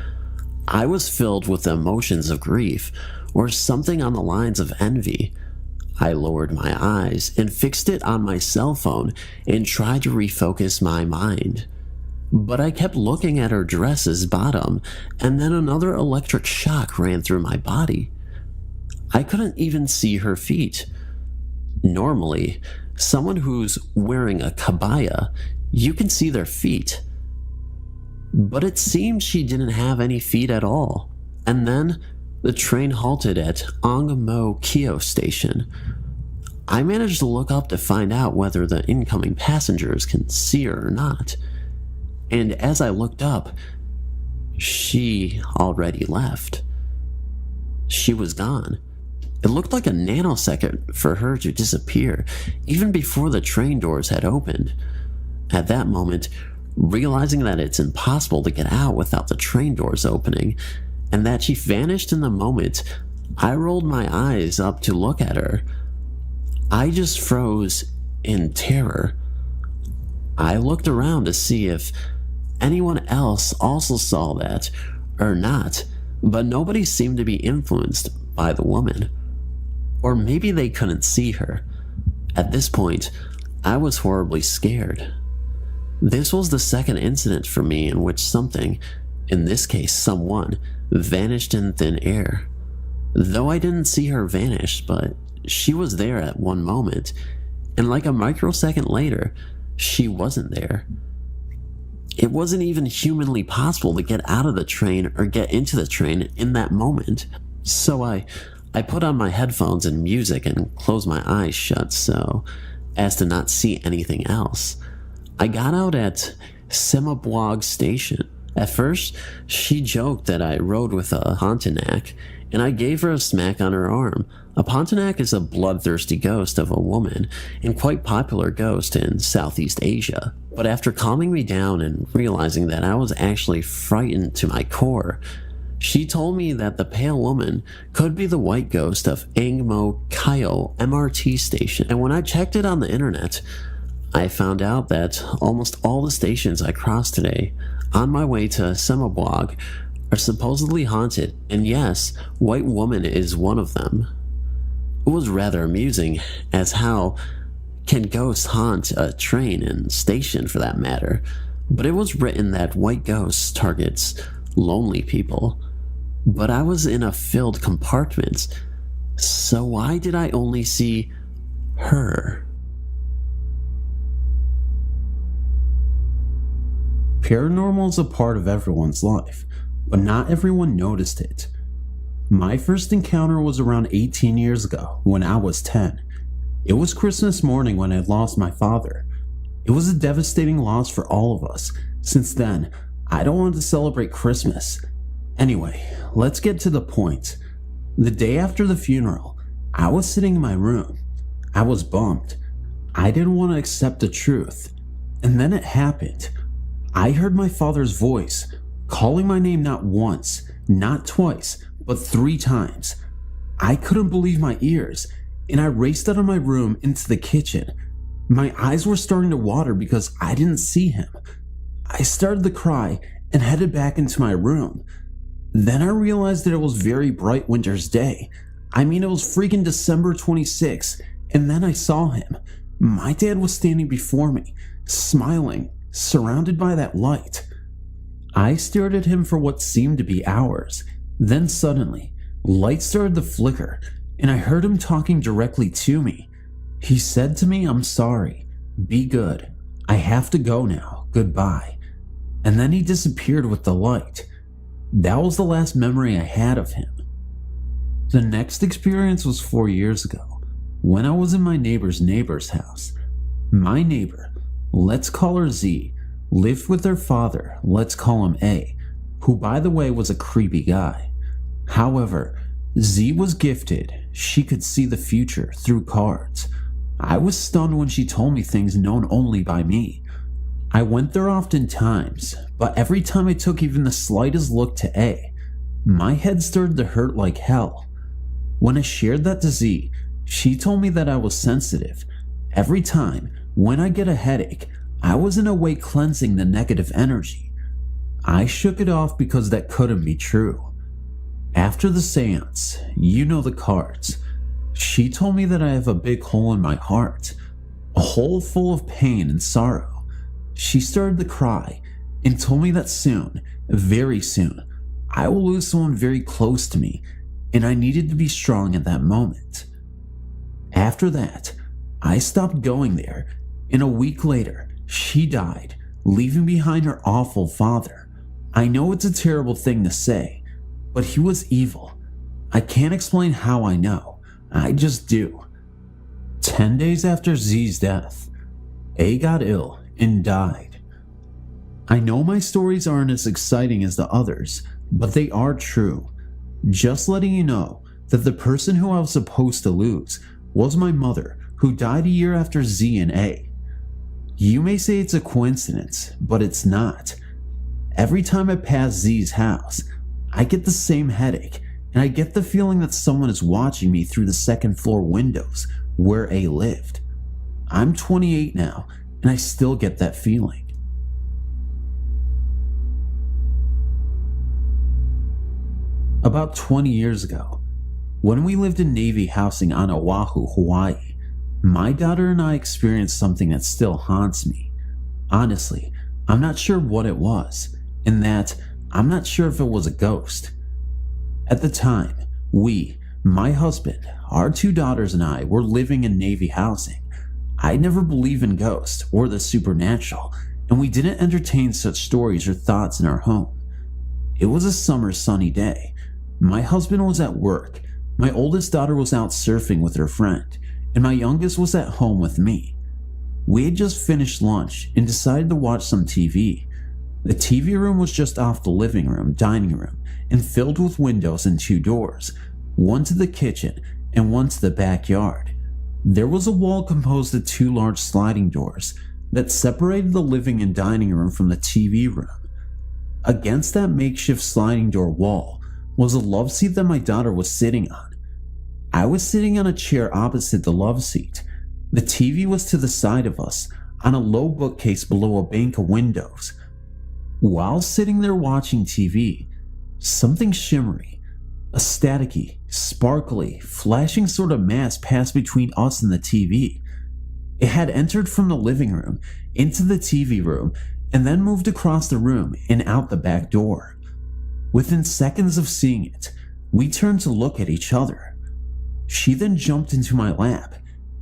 I was filled with the emotions of grief, or something on the lines of envy. I lowered my eyes and fixed it on my cell phone and tried to refocus my mind. But I kept looking at her dress's bottom, and then another electric shock ran through my body. I couldn't even see her feet. Normally, someone who's wearing a kabaya, you can see their feet. But it seemed she didn't have any feet at all. And then the train halted at Ongmo Kyo station. I managed to look up to find out whether the incoming passengers can see her or not. And as I looked up, she already left. She was gone. It looked like a nanosecond for her to disappear, even before the train doors had opened. At that moment, Realizing that it's impossible to get out without the train doors opening, and that she vanished in the moment, I rolled my eyes up to look at her. I just froze in terror. I looked around to see if anyone else also saw that or not, but nobody seemed to be influenced by the woman. Or maybe they couldn't see her. At this point, I was horribly scared. This was the second incident for me in which something, in this case someone, vanished in thin air. Though I didn't see her vanish, but she was there at one moment, and like a microsecond later, she wasn't there. It wasn't even humanly possible to get out of the train or get into the train in that moment. So I put on my headphones and music and closed my eyes shut so as to not see anything else. I got out at Semabwag station. At first, she joked that I rode with a Pontiac, and I gave her a smack on her arm. A Pontiac is a bloodthirsty ghost of a woman and quite popular ghost in Southeast Asia. But after calming me down and realizing that I was actually frightened to my core, she told me that the pale woman could be the white ghost of Angmo Kyo MRT station. And when I checked it on the internet, I found out that almost all the stations I crossed today on my way to Semabwag are supposedly haunted, and yes, White Woman is one of them. It was rather amusing, as how can ghosts haunt a train and station for that matter, but it was written that white ghosts targets lonely people. But I was in a filled compartment, so why did I only see her? Paranormal is a part of everyone's life, but not everyone noticed it. My first encounter was around 18 years ago, when I was 10. It was Christmas morning when I lost my father. It was a devastating loss for all of us. Since then, I don't want to celebrate Christmas. Anyway, let's get to the point. The day after the funeral, I was sitting in my room. I was bummed. I didn't want to accept the truth. And then it happened. I heard my father's voice, calling my name not once, not twice, but 3 times. I couldn't believe my ears, and I raced out of my room into the kitchen. My eyes were starting to water because I didn't see him. I started to cry and headed back into my room. Then I realized that it was very bright winter's day. I mean, it was freaking December 26th, and then I saw him. My dad was standing before me, smiling, surrounded by that light. I stared at him for what seemed to be hours. Then suddenly, light started to flicker, and I heard him talking directly to me. He said to me, "I'm sorry. Be good. I have to go now. Goodbye." And then he disappeared with the light. That was the last memory I had of him. The next experience was 4 years ago, when I was in my neighbor's house. My neighbor, let's call her Z, lived with her father, let's call him A, who by the way was a creepy guy. However, Z was gifted. She could see the future through cards. I was stunned when she told me things known only by me. I went there oftentimes, but every time I took even the slightest look to A, my head started to hurt like hell. When I shared that to Z, she told me that I was sensitive. Every time, when I get a headache, I was in a way cleansing the negative energy. I shook it off because that couldn't be true. After the seance, you know the cards. She told me that I have a big hole in my heart, a hole full of pain and sorrow. She started to cry and told me that soon, very soon, I will lose someone very close to me, and I needed to be strong at that moment. After that, I stopped going there, and a week later, she died, leaving behind her awful father. I know it's a terrible thing to say, but he was evil. I can't explain how I know, I just do. 10 days after Z's death, A got ill and died. I know my stories aren't as exciting as the others, but they are true. Just letting you know that the person who I was supposed to lose was my mother, who died a year after Z and A. You may say it's a coincidence, but it's not. Every time I pass Z's house, I get the same headache, and I get the feeling that someone is watching me through the second floor windows where A lived. I'm 28 now, and I still get that feeling. About 20 years ago, when we lived in Navy housing on Oahu, Hawaii, my daughter and I experienced something that still haunts me. Honestly, I'm not sure what it was, and that I'm not sure if it was a ghost. At the time, we, my husband, our 2 daughters and I were living in Navy housing. I never believed in ghosts or the supernatural, and we didn't entertain such stories or thoughts in our home. It was a summer sunny day. My husband was at work, my oldest daughter was out surfing with her friend, and my youngest was at home with me. We had just finished lunch and decided to watch some TV. The TV room was just off the living room, dining room, and filled with windows and 2 doors, one to the kitchen and one to the backyard. There was a wall composed of 2 large sliding doors that separated the living and dining room from the TV room. Against that makeshift sliding door wall was a love seat that my daughter was sitting on. I was sitting on a chair opposite the love seat. The TV was to the side of us, on a low bookcase below a bank of windows. While sitting there watching TV, something shimmery, a staticky, sparkly, flashing sort of mass passed between us and the TV. It had entered from the living room into the TV room and then moved across the room and out the back door. Within seconds of seeing it, we turned to look at each other. She then jumped into my lap,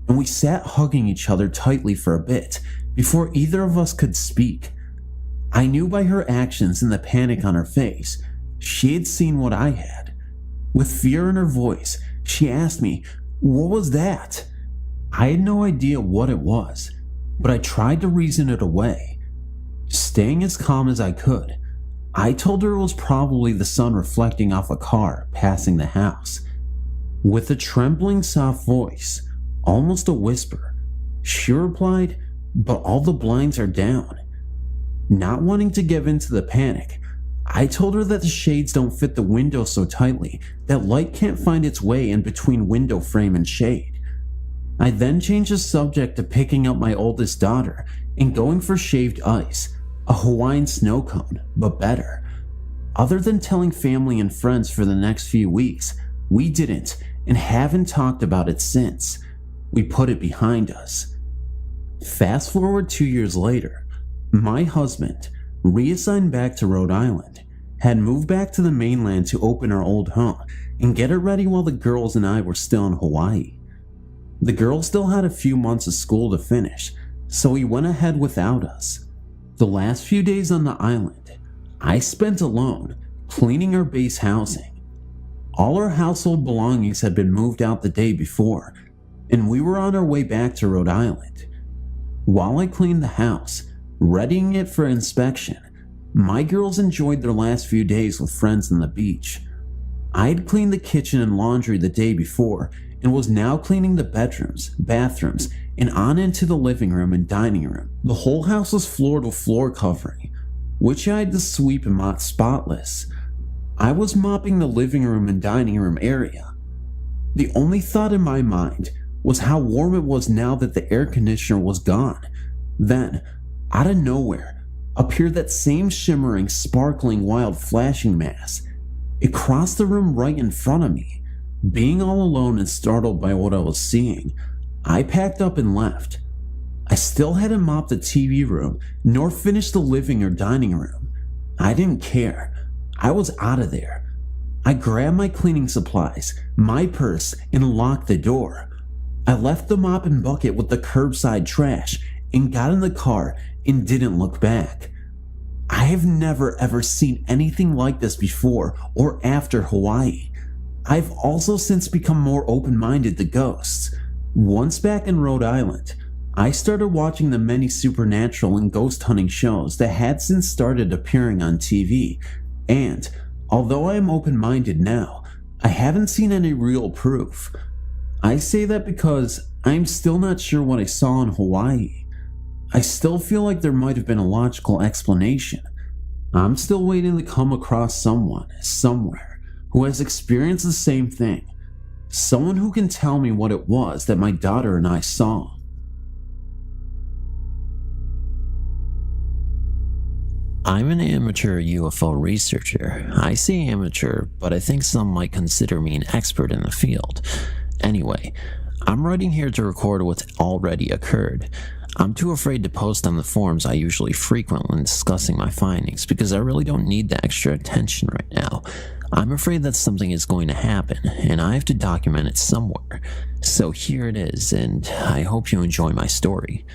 and we sat hugging each other tightly for a bit before either of us could speak. I knew by her actions and the panic on her face, she had seen what I had. With fear in her voice, she asked me, "What was that?" I had no idea what it was, but I tried to reason it away. Staying as calm as I could, I told her it was probably the sun reflecting off a car passing the house. With a trembling, soft voice, almost a whisper, she replied, "But all the blinds are down." Not wanting to give in to the panic, I told her that the shades don't fit the window so tightly that light can't find its way in between window frame and shade. I then changed the subject to picking up my oldest daughter and going for shaved ice, a Hawaiian snow cone, but better. Other than telling family and friends for the next few weeks, we didn't and haven't talked about it since. We put it behind us. Fast forward 2 years later, my husband, reassigned back to Rhode Island, had moved back to the mainland to open our old home and get it ready while the girls and I were still in Hawaii. The girls still had a few months of school to finish, so he went ahead without us. The last few days on the island, I spent alone, cleaning our base housing. All our household belongings had been moved out the day before, and we were on our way back to Rhode Island. While I cleaned the house, readying it for inspection, my girls enjoyed their last few days with friends on the beach. I had cleaned the kitchen and laundry the day before and was now cleaning the bedrooms, bathrooms, and on into the living room and dining room. The whole house was floored with floor covering, which I had to sweep and mop spotless. I was mopping the living room and dining room area. The only thought in my mind was how warm it was now that the air conditioner was gone. Then, out of nowhere, appeared that same shimmering, sparkling, wild flashing mass. It crossed the room right in front of me. Being all alone and startled by what I was seeing, I packed up and left. I still hadn't mopped the TV room, nor finished the living or dining room. I didn't care. I was out of there. I grabbed my cleaning supplies, my purse, and locked the door. I left the mop and bucket with the curbside trash and got in the car and didn't look back. I have never ever seen anything like this before or after Hawaii. I've also since become more open-minded to ghosts. Once back in Rhode Island, I started watching the many supernatural and ghost hunting shows that had since started appearing on TV, and although I am open-minded now, I haven't seen any real proof. I say that because I'm still not sure what I saw in Hawaii. I still feel like there might have been a logical explanation. I'm still waiting to come across someone, somewhere, who has experienced the same thing. Someone who can tell me what it was that my daughter and I saw. I'm an amateur UFO researcher. I say amateur, but I think some might consider me an expert in the field. Anyway, I'm writing here to record what's already occurred. I'm too afraid to post on the forums I usually frequent when discussing my findings because I really don't need the extra attention right now. I'm afraid that something is going to happen, and I have to document it somewhere. So here it is, and I hope you enjoy my story.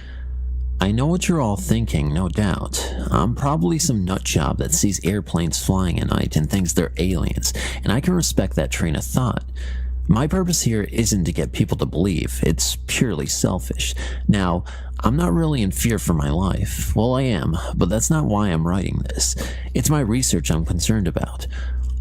I know what you're all thinking, no doubt. I'm probably some nutjob that sees airplanes flying at night and thinks they're aliens, and I can respect that train of thought. My purpose here isn't to get people to believe, it's purely selfish. Now, I'm not really in fear for my life. Well, I am, but that's not why I'm writing this. It's my research I'm concerned about.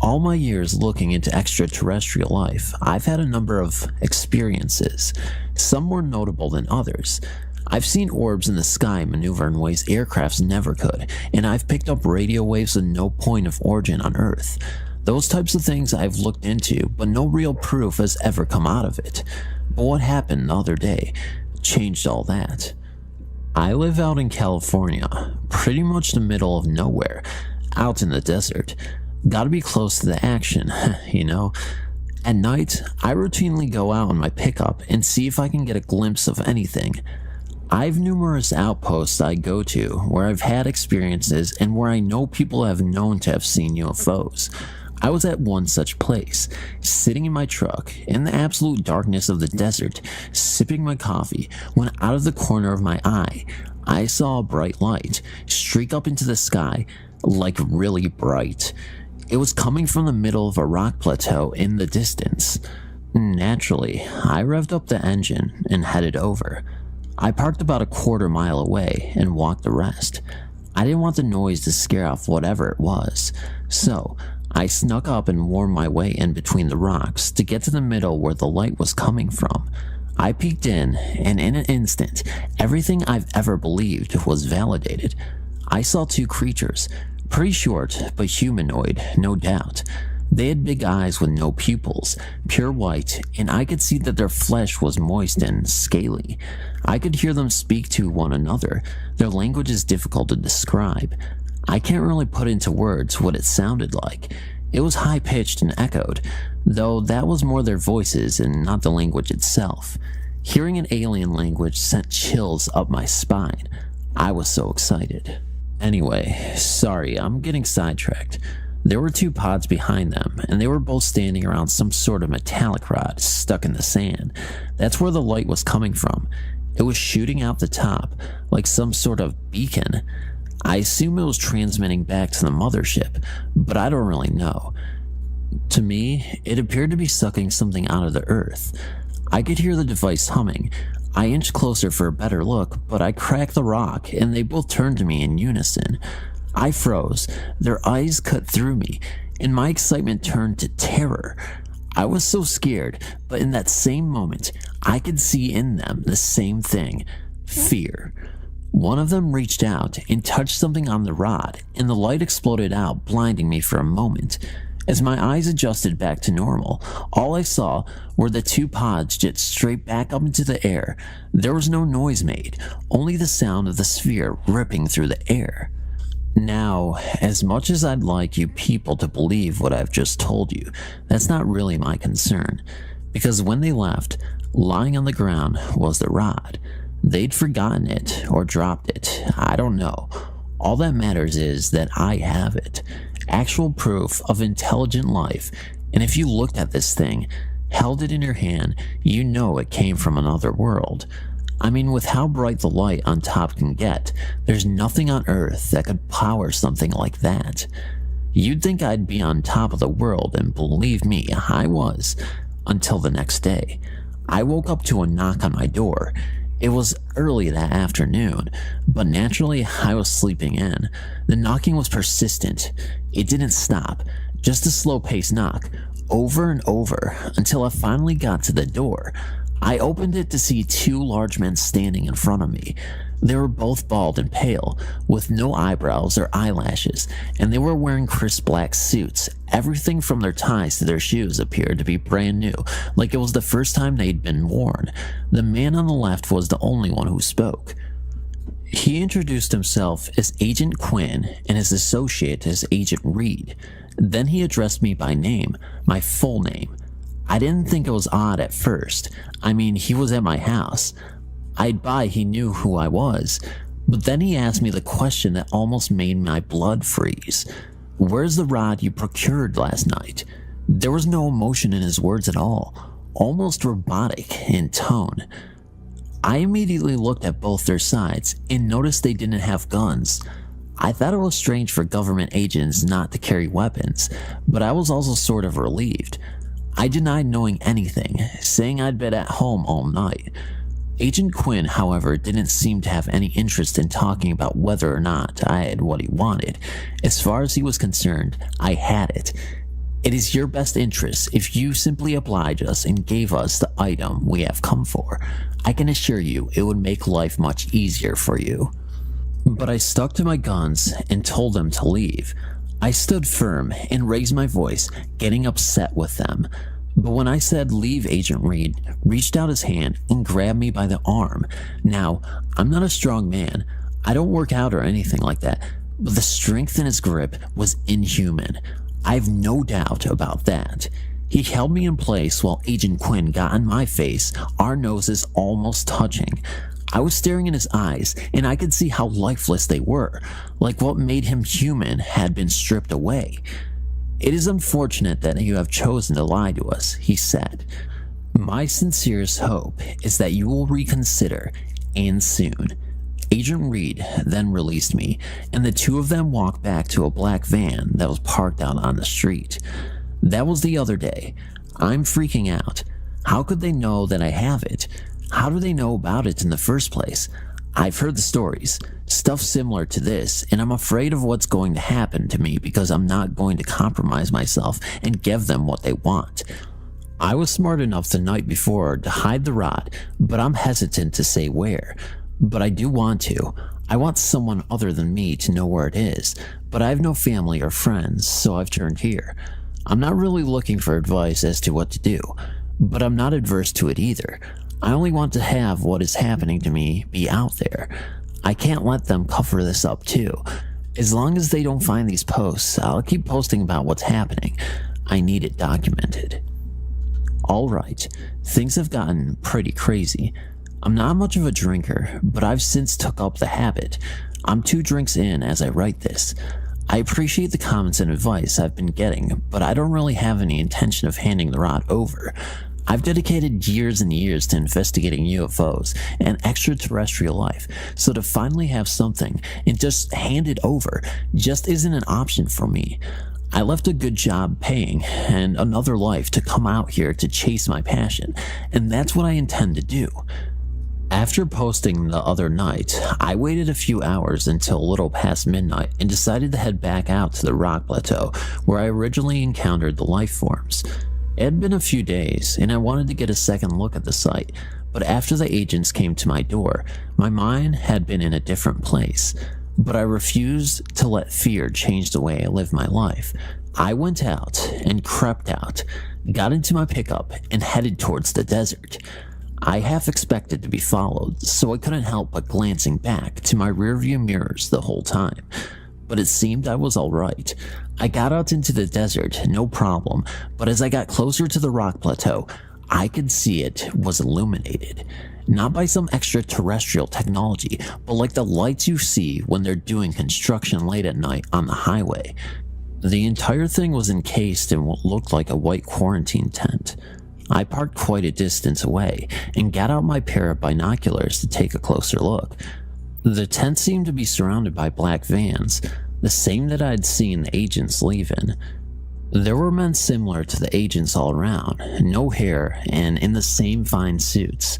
All my years looking into extraterrestrial life, I've had a number of experiences, some more notable than others. I've seen orbs in the sky maneuver in ways aircrafts never could, and I've picked up radio waves with no point of origin on Earth. Those types of things I've looked into, but no real proof has ever come out of it. But what happened the other day changed all that. I live out in California, pretty much the middle of nowhere, out in the desert. Gotta be close to the action, you know? At night, I routinely go out in my pickup and see if I can get a glimpse of anything. I've numerous outposts I go to where I've had experiences and where I know people have known to have seen UFOs. I was at one such place, sitting in my truck in the absolute darkness of the desert, sipping my coffee, when out of the corner of my eye, I saw a bright light streak up into the sky, like really bright. It was coming from the middle of a rock plateau in the distance. Naturally, I revved up the engine and headed over. I parked about a quarter mile away and walked the rest. I didn't want the noise to scare off whatever it was, so I snuck up and wormed my way in between the rocks to get to the middle where the light was coming from. I peeked in, and in an instant, everything I've ever believed was validated. I saw two creatures, pretty short but humanoid, no doubt. They had big eyes with no pupils, pure white, and I could see that their flesh was moist and scaly. I could hear them speak to one another. Their language is difficult to describe. I can't really put into words what it sounded like. It was high-pitched and echoed, though that was more their voices and not the language itself. Hearing an alien language sent chills up my spine. I was so excited. Anyway, sorry, I'm getting sidetracked. There were two pods behind them, and they were both standing around some sort of metallic rod stuck in the sand. That's where the light was coming from. It was shooting out the top, like some sort of beacon. I assume it was transmitting back to the mothership, but I don't really know. To me, it appeared to be sucking something out of the earth. I could hear the device humming. I inched closer for a better look, but I cracked the rock, and they both turned to me in unison. I froze, their eyes cut through me, and my excitement turned to terror. I was so scared, but in that same moment, I could see in them the same thing, fear. One of them reached out and touched something on the rod, and the light exploded out, blinding me for a moment. As my eyes adjusted back to normal, all I saw were the two pods jet straight back up into the air. There was no noise made, only the sound of the sphere ripping through the air. Now, as much as I'd like you people to believe what I've just told you, that's not really my concern. Because when they left, lying on the ground was the rod. They'd forgotten it or dropped it, I don't know. All that matters is that I have it. Actual proof of intelligent life, and if you looked at this thing, held it in your hand, you know it came from another world. I mean, with how bright the light on top can get, there's nothing on Earth that could power something like that. You'd think I'd be on top of the world, and believe me, I was. Until the next day. I woke up to a knock on my door. It was early that afternoon, but naturally I was sleeping in. The knocking was persistent. It didn't stop, just a slow-paced knock, over and over, until I finally got to the door. I opened it to see two large men standing in front of me. They were both bald and pale, with no eyebrows or eyelashes, and they were wearing crisp black suits. Everything from their ties to their shoes appeared to be brand new, like it was the first time they'd been worn. The man on the left was the only one who spoke. He introduced himself as Agent Quinn and his associate as Agent Reed. Then he addressed me by name, my full name. I didn't think it was odd at first. I mean, he was at my house. I'd buy he knew who I was. But then he asked me the question that almost made my blood freeze. Where's the rod you procured last night? There was no emotion in his words at all, almost robotic in tone. I immediately looked at both their sides and noticed they didn't have guns. I thought it was strange for government agents not to carry weapons, but I was also sort of relieved. I denied knowing anything, saying I'd been at home all night. Agent Quinn, however, didn't seem to have any interest in talking about whether or not I had what he wanted. As far as he was concerned, I had it. It is your best interest if you simply oblige us and gave us the item we have come for. I can assure you it would make life much easier for you. But I stuck to my guns and told them to leave. I stood firm and raised my voice, getting upset with them. But when I said leave, Agent Reed reached out his hand and grabbed me by the arm. Now, I'm not a strong man. I don't work out or anything like that. But the strength in his grip was inhuman. I've no doubt about that. He held me in place while Agent Quinn got in my face, our noses almost touching. I was staring in his eyes, and I could see how lifeless they were, like what made him human had been stripped away. It is unfortunate that you have chosen to lie to us, he said. My sincerest hope is that you will reconsider, and soon. Agent Reed then released me, and the two of them walked back to a black van that was parked out on the street. That was the other day. I'm freaking out. How could they know that I have it? How do they know about it in the first place? I've heard the stories, stuff similar to this, and I'm afraid of what's going to happen to me because I'm not going to compromise myself and give them what they want. I was smart enough the night before to hide the rod, but I'm hesitant to say where. But I do want to. I want someone other than me to know where it is, but I have no family or friends, so I've turned here. I'm not really looking for advice as to what to do, but I'm not adverse to it either. I only want to have what is happening to me be out there. I can't let them cover this up too. As long as they don't find these posts, I'll keep posting about what's happening. I need it documented. Alright, things have gotten pretty crazy. I'm not much of a drinker, but I've since took up the habit. I'm 2 drinks in as I write this. I appreciate the comments and advice I've been getting, but I don't really have any intention of handing the rod over. I've dedicated years and years to investigating UFOs and extraterrestrial life, so to finally have something and just hand it over just isn't an option for me. I left a good job paying and another life to come out here to chase my passion, and that's what I intend to do. After posting the other night, I waited a few hours until a little past midnight and decided to head back out to the rock plateau where I originally encountered the life forms. It had been a few days, and I wanted to get a second look at the site, but after the agents came to my door, my mind had been in a different place. But I refused to let fear change the way I live my life. I went out and crept out, got into my pickup, and headed towards the desert. I half expected to be followed, so I couldn't help but glancing back to my rearview mirrors the whole time. But it seemed I was alright. I got out into the desert, no problem, but as I got closer to the rock plateau, I could see it was illuminated. Not by some extraterrestrial technology, but like the lights you see when they're doing construction late at night on the highway. The entire thing was encased in what looked like a white quarantine tent. I parked quite a distance away and got out my pair of binoculars to take a closer look. The tent seemed to be surrounded by black vans, the same that I'd seen the agents leave in. There were men similar to the agents all around, no hair and in the same fine suits.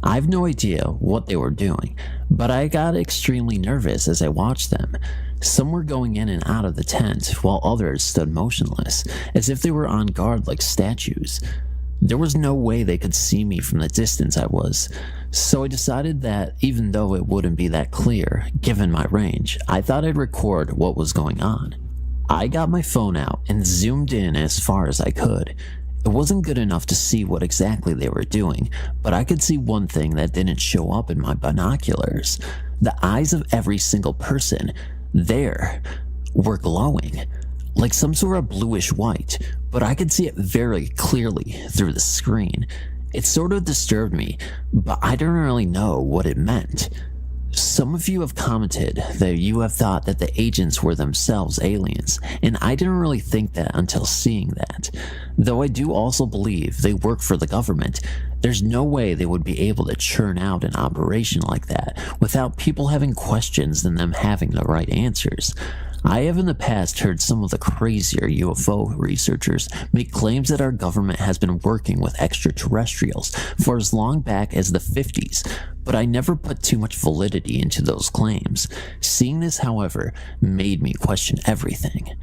I have no idea what they were doing, but I got extremely nervous as I watched them. Some were going in and out of the tent, while others stood motionless, as if they were on guard like statues. There was no way they could see me from the distance I was, so I decided that even though it wouldn't be that clear, given my range, I thought I'd record what was going on. I got my phone out and zoomed in as far as I could. It wasn't good enough to see what exactly they were doing, but I could see one thing that didn't show up in my binoculars. The eyes of every single person there were glowing, like some sort of bluish white, but I could see it very clearly through the screen. It sort of disturbed me, but I didn't really know what it meant. Some of you have commented that you have thought that the agents were themselves aliens, and I didn't really think that until seeing that. Though I do also believe they work for the government, there's no way they would be able to churn out an operation like that without people having questions and them having the right answers. I have in the past heard some of the crazier UFO researchers make claims that our government has been working with extraterrestrials for as long back as the 50s, but I never put too much validity into those claims. Seeing this, however, made me question everything.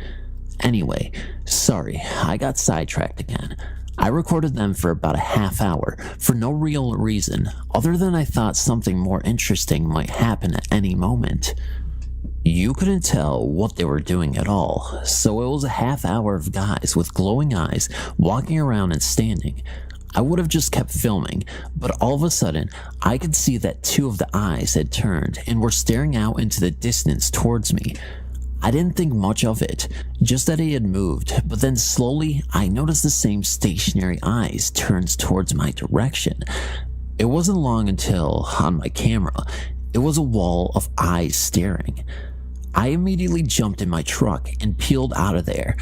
Anyway, sorry, I got sidetracked again. I recorded them for about a half hour for no real reason other than I thought something more interesting might happen at any moment. You couldn't tell what they were doing at all, so it was a half hour of guys with glowing eyes walking around and standing. I would have just kept filming, but all of a sudden, I could see that two of the eyes had turned and were staring out into the distance towards me. I didn't think much of it, just that he had moved, but then slowly I noticed the same stationary eyes turned towards my direction. It wasn't long until, on my camera, it was a wall of eyes staring. I immediately jumped in my truck and peeled out of there.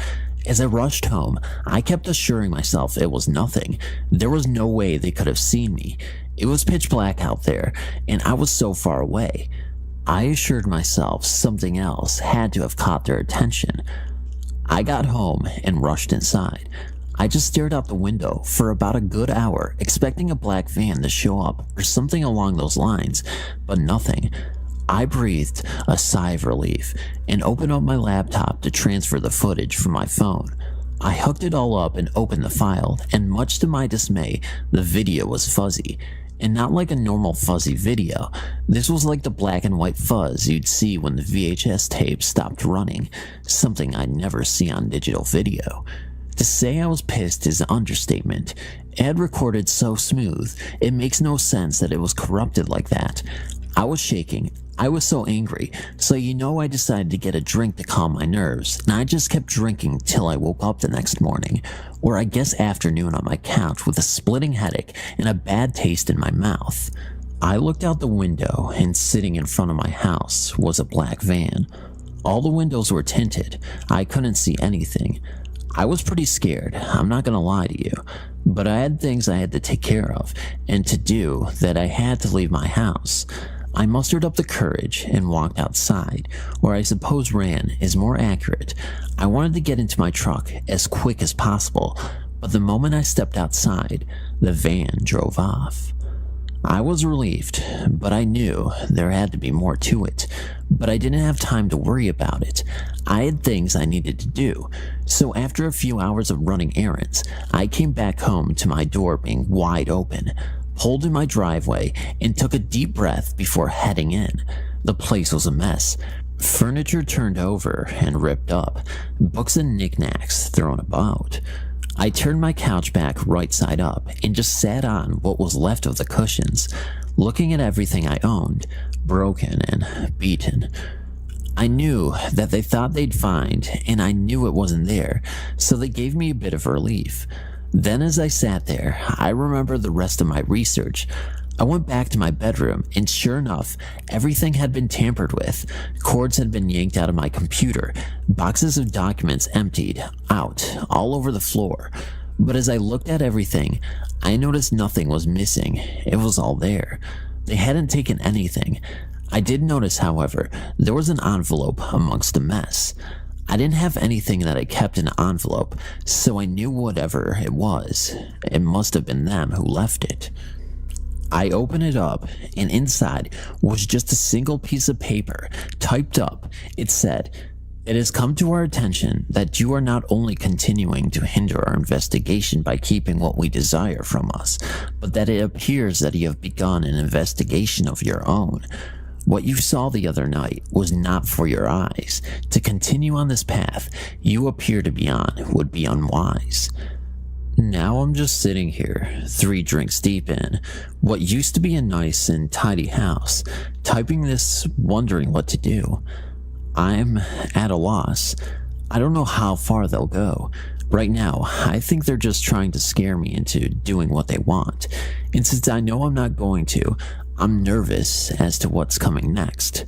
As I rushed home, I kept assuring myself it was nothing. There was no way they could have seen me. It was pitch black out there, and I was so far away. I assured myself something else had to have caught their attention. I got home and rushed inside. I just stared out the window for about a good hour, expecting a black van to show up or something along those lines, but nothing. I breathed a sigh of relief and opened up my laptop to transfer the footage from my phone. I hooked it all up and opened the file, and much to my dismay, the video was fuzzy. And not like a normal fuzzy video. This was like the black and white fuzz you'd see when the VHS tape stopped running, something I'd never see on digital video. To say I was pissed is an understatement. It had recorded so smooth, it makes no sense that it was corrupted like that. I was shaking. I was so angry, so I decided to get a drink to calm my nerves, and I just kept drinking till I woke up the next morning, or I guess afternoon on my couch with a splitting headache and a bad taste in my mouth. I looked out the window, and sitting in front of my house was a black van. All the windows were tinted. I couldn't see anything. I was pretty scared, I'm not gonna lie to you, but I had things I had to take care of, and to do that I had to leave my house. I mustered up the courage and walked outside, or I suppose ran is more accurate. I wanted to get into my truck as quick as possible, but the moment I stepped outside, the van drove off. I was relieved, but I knew there had to be more to it. But I didn't have time to worry about it. I had things I needed to do. So after a few hours of running errands, I came back home to my door being wide open, pulled in my driveway, and took a deep breath before heading in. The place was a mess. Furniture turned over and ripped up, books and knickknacks thrown about. I turned my couch back right side up and just sat on what was left of the cushions, looking at everything I owned, broken and beaten. I knew that they thought they'd find, and I knew it wasn't there, so they gave me a bit of relief. Then as I sat there, I remembered the rest of my research. I went back to my bedroom, and sure enough, everything had been tampered with. Cords had been yanked out of my computer, boxes of documents emptied out all over the floor. But as I looked at everything, I noticed nothing was missing. It was all there. They hadn't taken anything. I did notice, however, there was an envelope amongst the mess. I didn't have anything that I kept in an envelope, so I knew whatever it was, it must have been them who left it. I opened it up, and inside was just a single piece of paper, typed up. It said, It has come to our attention that you are not only continuing to hinder our investigation by keeping what we desire from us, but that it appears that you have begun an investigation of your own. What you saw the other night was not for your eyes. To continue on this path you appear to be on would be unwise. Now I'm just sitting here, 3 drinks deep in what used to be a nice and tidy house, typing this, wondering what to do. I'm at a loss. I don't know how far they'll go. Right now, I think they're just trying to scare me into doing what they want. And since I know I'm not going to, I'm nervous as to what's coming next.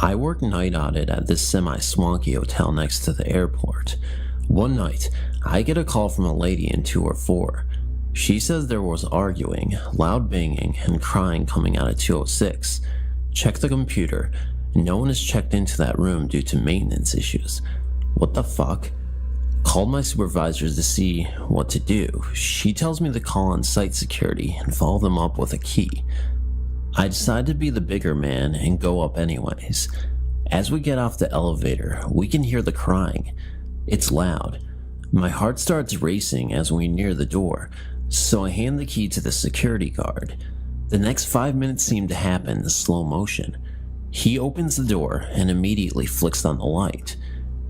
I work night audit at this semi-swanky hotel next to the airport. One night, I get a call from a lady in 204. She says there was arguing, loud banging, and crying coming out of 206. Check the computer. No one has checked into that room due to maintenance issues. What the fuck? Called my supervisors to see what to do. She tells me to call on site security and follow them up with a key. I decide to be the bigger man and go up anyways. As we get off the elevator, we can hear the crying. It's loud. My heart starts racing as we near the door, so I hand the key to the security guard. The next 5 minutes seem to happen in slow motion. He opens the door and immediately flicks on the light.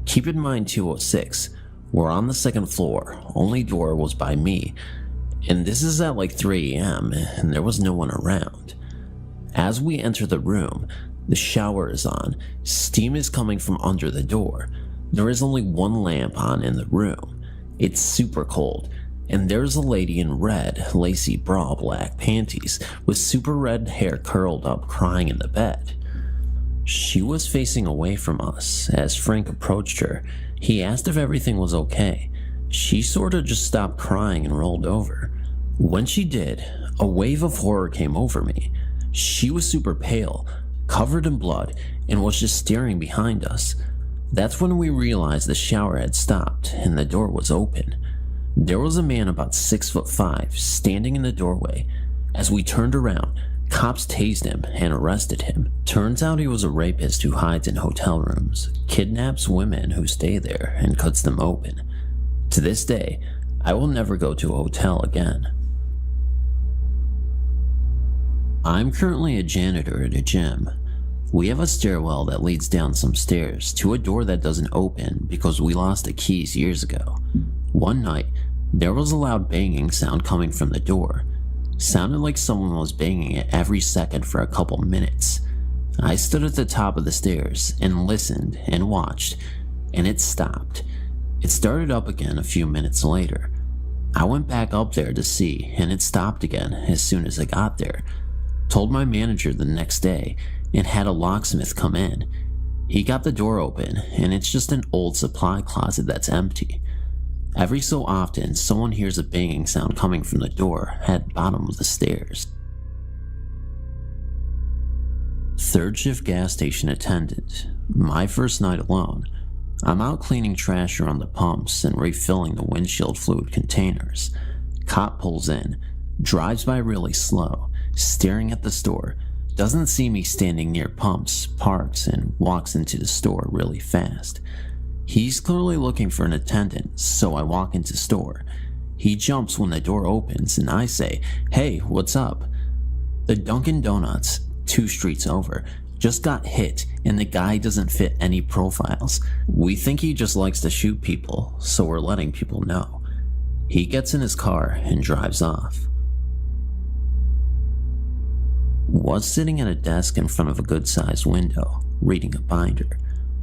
Keep in mind 206, we're on the 2nd floor, only door was by me, and this is at like 3 a.m. and there was no one around. As we enter the room, the shower is on, steam is coming from under the door. There is only one lamp on in the room. It's super cold, and there's a lady in red, lacy bra, black panties, with super red hair curled up crying in the bed. She was facing away from us. As Frank approached her, he asked if everything was okay. She sorta just stopped crying and rolled over. When she did, a wave of horror came over me. She was super pale, covered in blood, and was just staring behind us. That's when we realized the shower had stopped and the door was open. There was a man about 6'5" standing in the doorway. As we turned around, cops tased him and arrested him. Turns out he was a rapist who hides in hotel rooms, kidnaps women who stay there, and cuts them open. To this day, I will never go to a hotel again. I'm currently a janitor at a gym. We have a stairwell that leads down some stairs to a door that doesn't open because we lost the keys years ago. One night, there was a loud banging sound coming from the door. Sounded like someone was banging it every second for a couple minutes. I stood at the top of the stairs and listened and watched, and it stopped. It started up again a few minutes later. I went back up there to see, and it stopped again as soon as I got there. Told my manager the next day and had a locksmith come in. He got the door open, and it's just an old supply closet that's empty. Every so often, someone hears a banging sound coming from the door at the bottom of the stairs. Third shift gas station attendant. My first night alone. I'm out cleaning trash around the pumps and refilling the windshield fluid containers. Cop pulls in, drives by really slow, staring at the store, doesn't see me standing near pumps, parks, and walks into the store really fast. He's clearly looking for an attendant, so I walk into store. He jumps when the door opens and I say, "Hey, what's up?" The Dunkin' Donuts, 2 streets over, just got hit and the guy doesn't fit any profiles. We think he just likes to shoot people, so we're letting people know. He gets in his car and drives off. Was sitting at a desk in front of a good-sized window, reading a binder.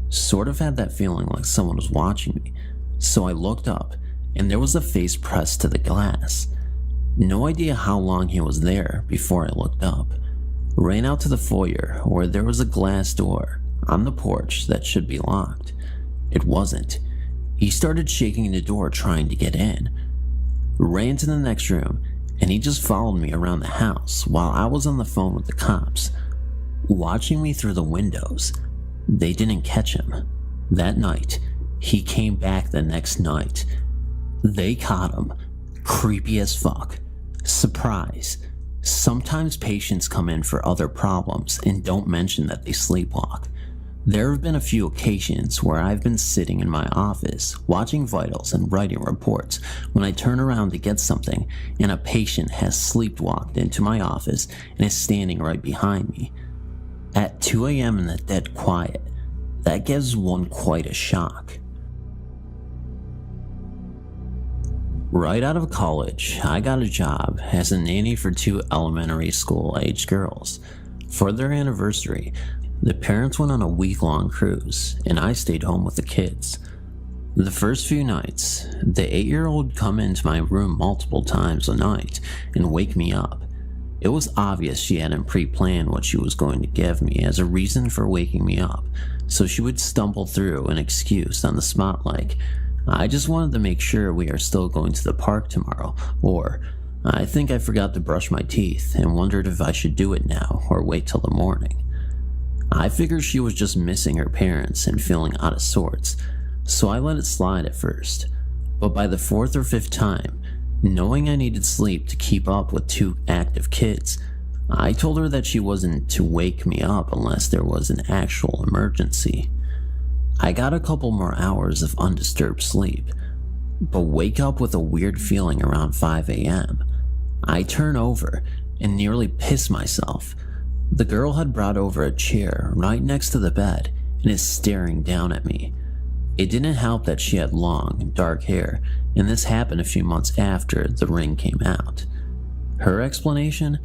Sort of had that feeling like someone was watching me, so I looked up, and there was a face pressed to the glass. No idea how long he was there before I looked up. Ran out to the foyer, where there was a glass door on the porch that should be locked. It wasn't. He started shaking the door trying to get in. Ran to the next room, and he just followed me around the house while I was on the phone with the cops. Watching me through the windows. They didn't catch him. That night, he came back the next night. They caught him. Creepy as fuck. Surprise. Sometimes patients come in for other problems and don't mention that they sleepwalk. There have been a few occasions where I've been sitting in my office, watching vitals and writing reports, when I turn around to get something and a patient has sleepwalked into my office and is standing right behind me. At 2 a.m. in the dead quiet, that gives one quite a shock. Right out of college, I got a job as a nanny for 2 elementary school-aged girls. For their anniversary, the parents went on a week-long cruise, and I stayed home with the kids. The first few nights, the 8-year-old would come into my room multiple times a night and wake me up. It was obvious she hadn't pre-planned what she was going to give me as a reason for waking me up, so she would stumble through an excuse on the spot like, "I just wanted to make sure we are still going to the park tomorrow," or "I think I forgot to brush my teeth and wondered if I should do it now or wait till the morning." I figured she was just missing her parents and feeling out of sorts, so I let it slide at first. But by the 4th or 5th time, knowing I needed sleep to keep up with 2 active kids, I told her that she wasn't to wake me up unless there was an actual emergency. I got a couple more hours of undisturbed sleep, but wake up with a weird feeling around 5 a.m. I turn over and nearly piss myself. The girl had brought over a chair right next to the bed and is staring down at me. It didn't help that she had long, dark hair, and this happened a few months after The Ring came out. Her explanation?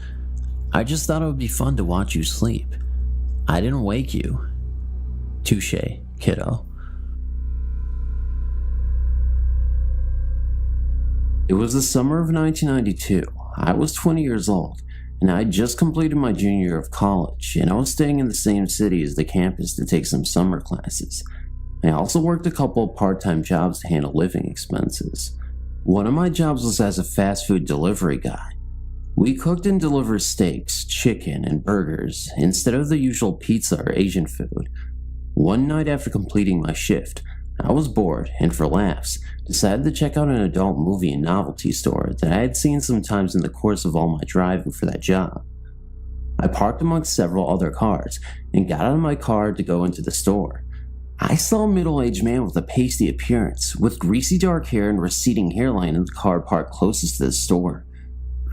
"I just thought it would be fun to watch you sleep. I didn't wake you." Touché, kiddo. It was the summer of 1992. I was 20 years old, and I had just completed my junior year of college, and I was staying in the same city as the campus to take some summer classes. I also worked a couple of part-time jobs to handle living expenses. One of my jobs was as a fast food delivery guy. We cooked and delivered steaks, chicken, and burgers instead of the usual pizza or Asian food. One night after completing my shift, I was bored and for laughs, decided to check out an adult movie and novelty store that I had seen sometimes in the course of all my driving for that job. I parked amongst several other cars and got out of my car to go into the store. I saw a middle-aged man with a pasty appearance, with greasy dark hair and receding hairline in the car parked closest to the store.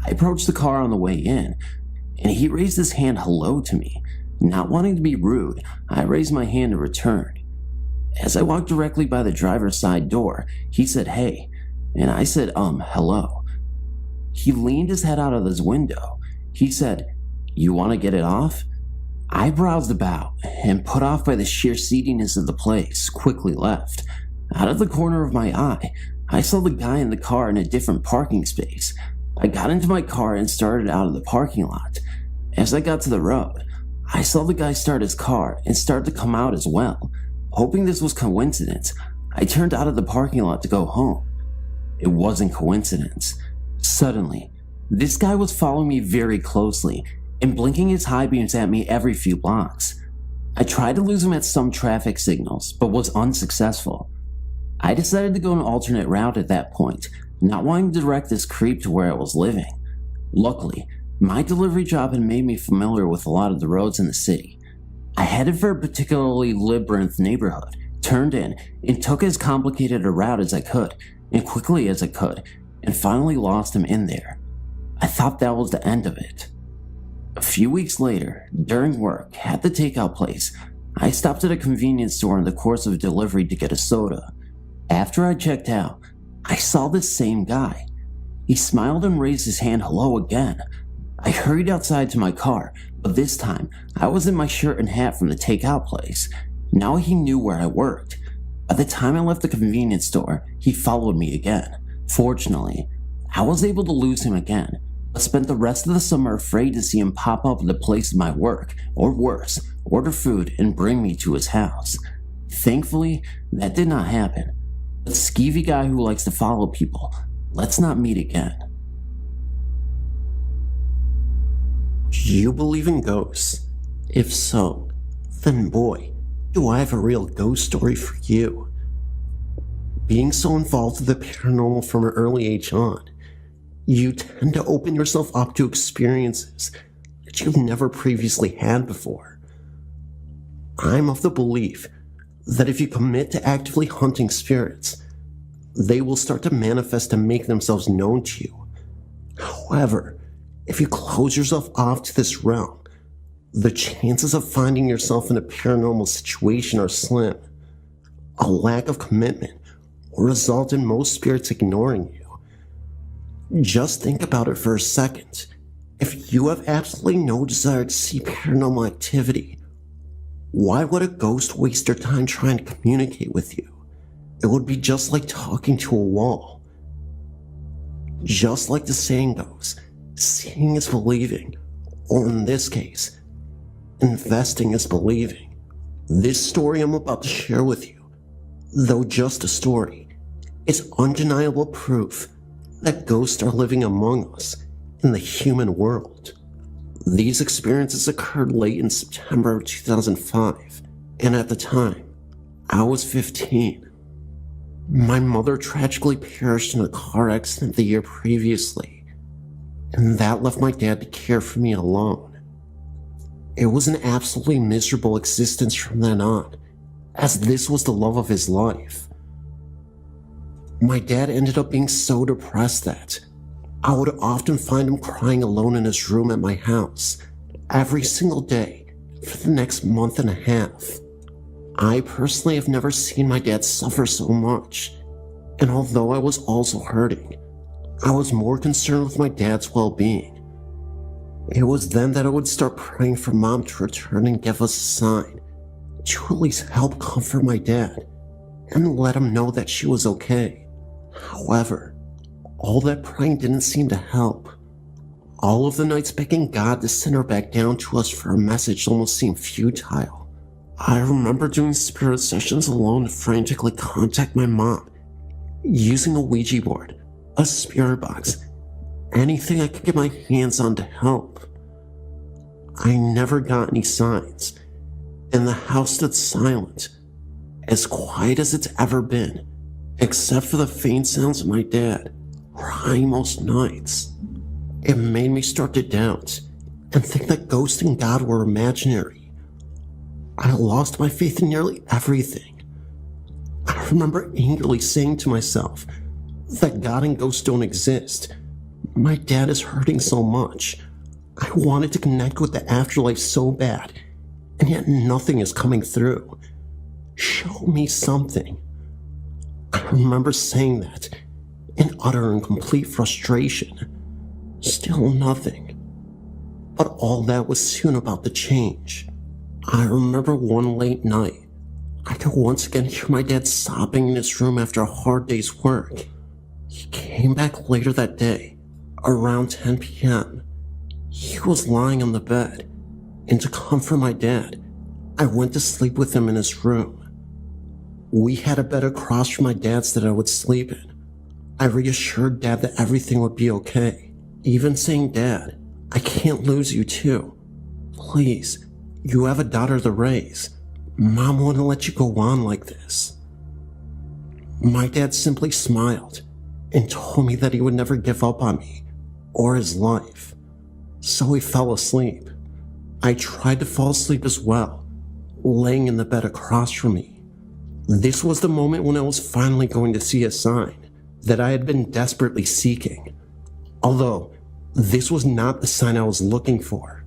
I approached the car on the way in, and he raised his hand hello to me. Not wanting to be rude, I raised my hand in return. As I walked directly by the driver's side door, he said hey, and I said hello. He leaned his head out of his window. He said, "You want to get it off?" I browsed about, and put off by the sheer seediness of the place, quickly left. Out of the corner of my eye, I saw the guy in the car in a different parking space. I got into my car and started out of the parking lot. As I got to the road, I saw the guy start his car and start to come out as well. Hoping this was coincidence, I turned out of the parking lot to go home. It wasn't coincidence. Suddenly, this guy was following me very closely and blinking his high beams at me every few blocks. I tried to lose him at some traffic signals, but was unsuccessful. I decided to go an alternate route at that point, not wanting to direct this creep to where I was living. Luckily, my delivery job had made me familiar with a lot of the roads in the city. I headed for a particularly labyrinth neighborhood, turned in, and took as complicated a route as I could, and quickly as I could, and finally lost him in there. I thought that was the end of it. A few weeks later, during work, at the takeout place, I stopped at a convenience store in the course of delivery to get a soda. After I checked out, I saw this same guy. He smiled and raised his hand hello again. I hurried outside to my car, but this time, I was in my shirt and hat from the takeout place. Now he knew where I worked. By the time I left the convenience store, he followed me again. Fortunately, I was able to lose him again, but spent the rest of the summer afraid to see him pop up at the place of my work, or worse, order food and bring me to his house. Thankfully, that did not happen. The skeevy guy who likes to follow people, let's not meet again. Do you believe in ghosts? If so, then boy, do I have a real ghost story for you. Being so involved with the paranormal from an early age on, You tend to open yourself up to experiences that you've never previously had before. I'm of the belief that if you commit to actively hunting spirits, they will start to manifest and make themselves known to you. However, if you close yourself off to this realm, the chances of finding yourself in a paranormal situation are slim. A lack of commitment will result in most spirits ignoring you. Just think about it for a second. If you have absolutely no desire to see paranormal activity, why would a ghost waste their time trying to communicate with you? It would be just like talking to a wall. Just like the saying goes, seeing is believing, or in this case, investing is believing. This story I'm about to share with you, though just a story, is undeniable proof that ghosts are living among us in the human world. These experiences occurred late in September of 2005, and at the time, I was 15. My mother tragically perished in a car accident the year previously, and that left my dad to care for me alone. It was an absolutely miserable existence from then on, as this was the love of his life. My dad ended up being so depressed that I would often find him crying alone in his room at my house every single day for the next month and a half. I personally have never seen my dad suffer so much, and although I was also hurting, I was more concerned with my dad's well-being. It was then that I would start praying for Mom to return and give us a sign to at least help comfort my dad and let him know that she was okay. However, all that praying didn't seem to help. All of the nights begging God to send her back down to us for a message almost seemed futile. I remember doing spirit sessions alone to frantically contact my mom, using a Ouija board, a spirit box, anything I could get my hands on to help. I never got any signs, and the house stood silent, as quiet as it's ever been, except for the faint sounds of my dad crying most nights. It made me start to doubt and think that ghosts and God were imaginary. I lost my faith in nearly everything. I remember angrily saying to myself that God and ghosts don't exist. My dad is hurting so much. I wanted to connect with the afterlife so bad, and yet nothing is coming through. Show me something. I remember saying that in utter and complete frustration. Still nothing. But all that was soon about to change. I remember one late night, I could once again hear my dad sobbing in his room after a hard day's work. He came back later that day, around 10 p.m. He was lying on the bed, and to comfort my dad, I went to sleep with him in his room. We had a bed across from my dad's that I would sleep in. I reassured Dad that everything would be okay, even saying, "Dad, I can't lose you too. Please. You have a daughter to raise. Mom wouldn't let you go on like this." My dad simply smiled and told me that he would never give up on me or his life. So he fell asleep. I tried to fall asleep as well, laying in the bed across from me. This was the moment when I was finally going to see a sign that I had been desperately seeking. Although, this was not the sign I was looking for.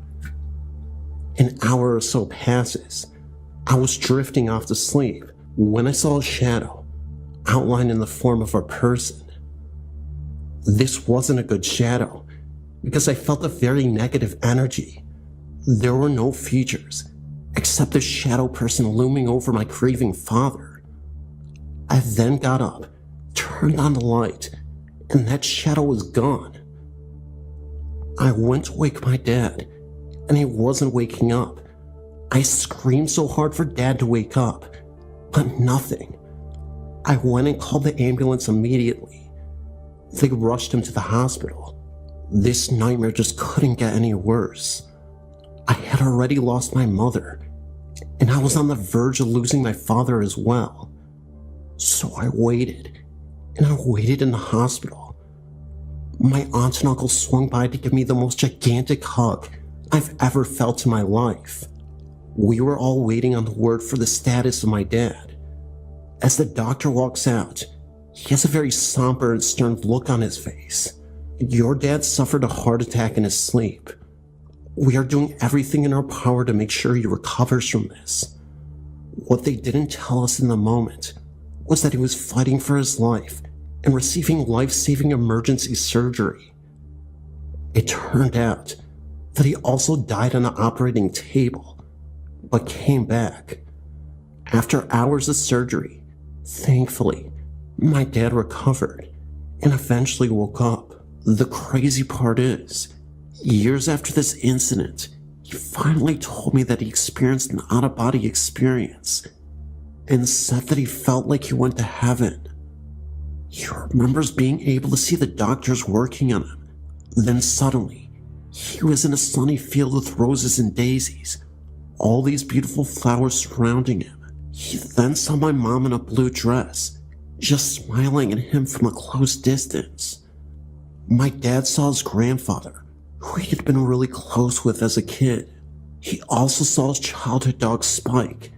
An hour or so passes. I was drifting off to sleep when I saw a shadow, outlined in the form of a person. This wasn't a good shadow, because I felt a very negative energy. There were no features, except the shadow person looming over my grieving father. I then got up, turned on the light, and that shadow was gone. I went to wake my dad, and he wasn't waking up. I screamed so hard for Dad to wake up, but nothing. I went and called the ambulance immediately. They rushed him to the hospital. This nightmare just couldn't get any worse. I had already lost my mother, and I was on the verge of losing my father as well. So I waited, and I waited in the hospital. My aunt and uncle swung by to give me the most gigantic hug I've ever felt in my life. We were all waiting on the word for the status of my dad. As the doctor walks out, he has a very somber and stern look on his face. Your dad suffered a heart attack in his sleep. We are doing everything in our power to make sure he recovers from this. What they didn't tell us in the moment was that he was fighting for his life and receiving life-saving emergency surgery. It turned out that he also died on the operating table, but came back. After hours of surgery, thankfully, my dad recovered and eventually woke up. The crazy part is, years after this incident, he finally told me that he experienced an out-of-body experience and said that he felt like he went to heaven. He remembers being able to see the doctors working on him. Then suddenly, he was in a sunny field with roses and daisies, all these beautiful flowers surrounding him. He then saw my mom in a blue dress, just smiling at him from a close distance. My dad saw his grandfather, who he had been really close with as a kid. He also saw his childhood dog Spike,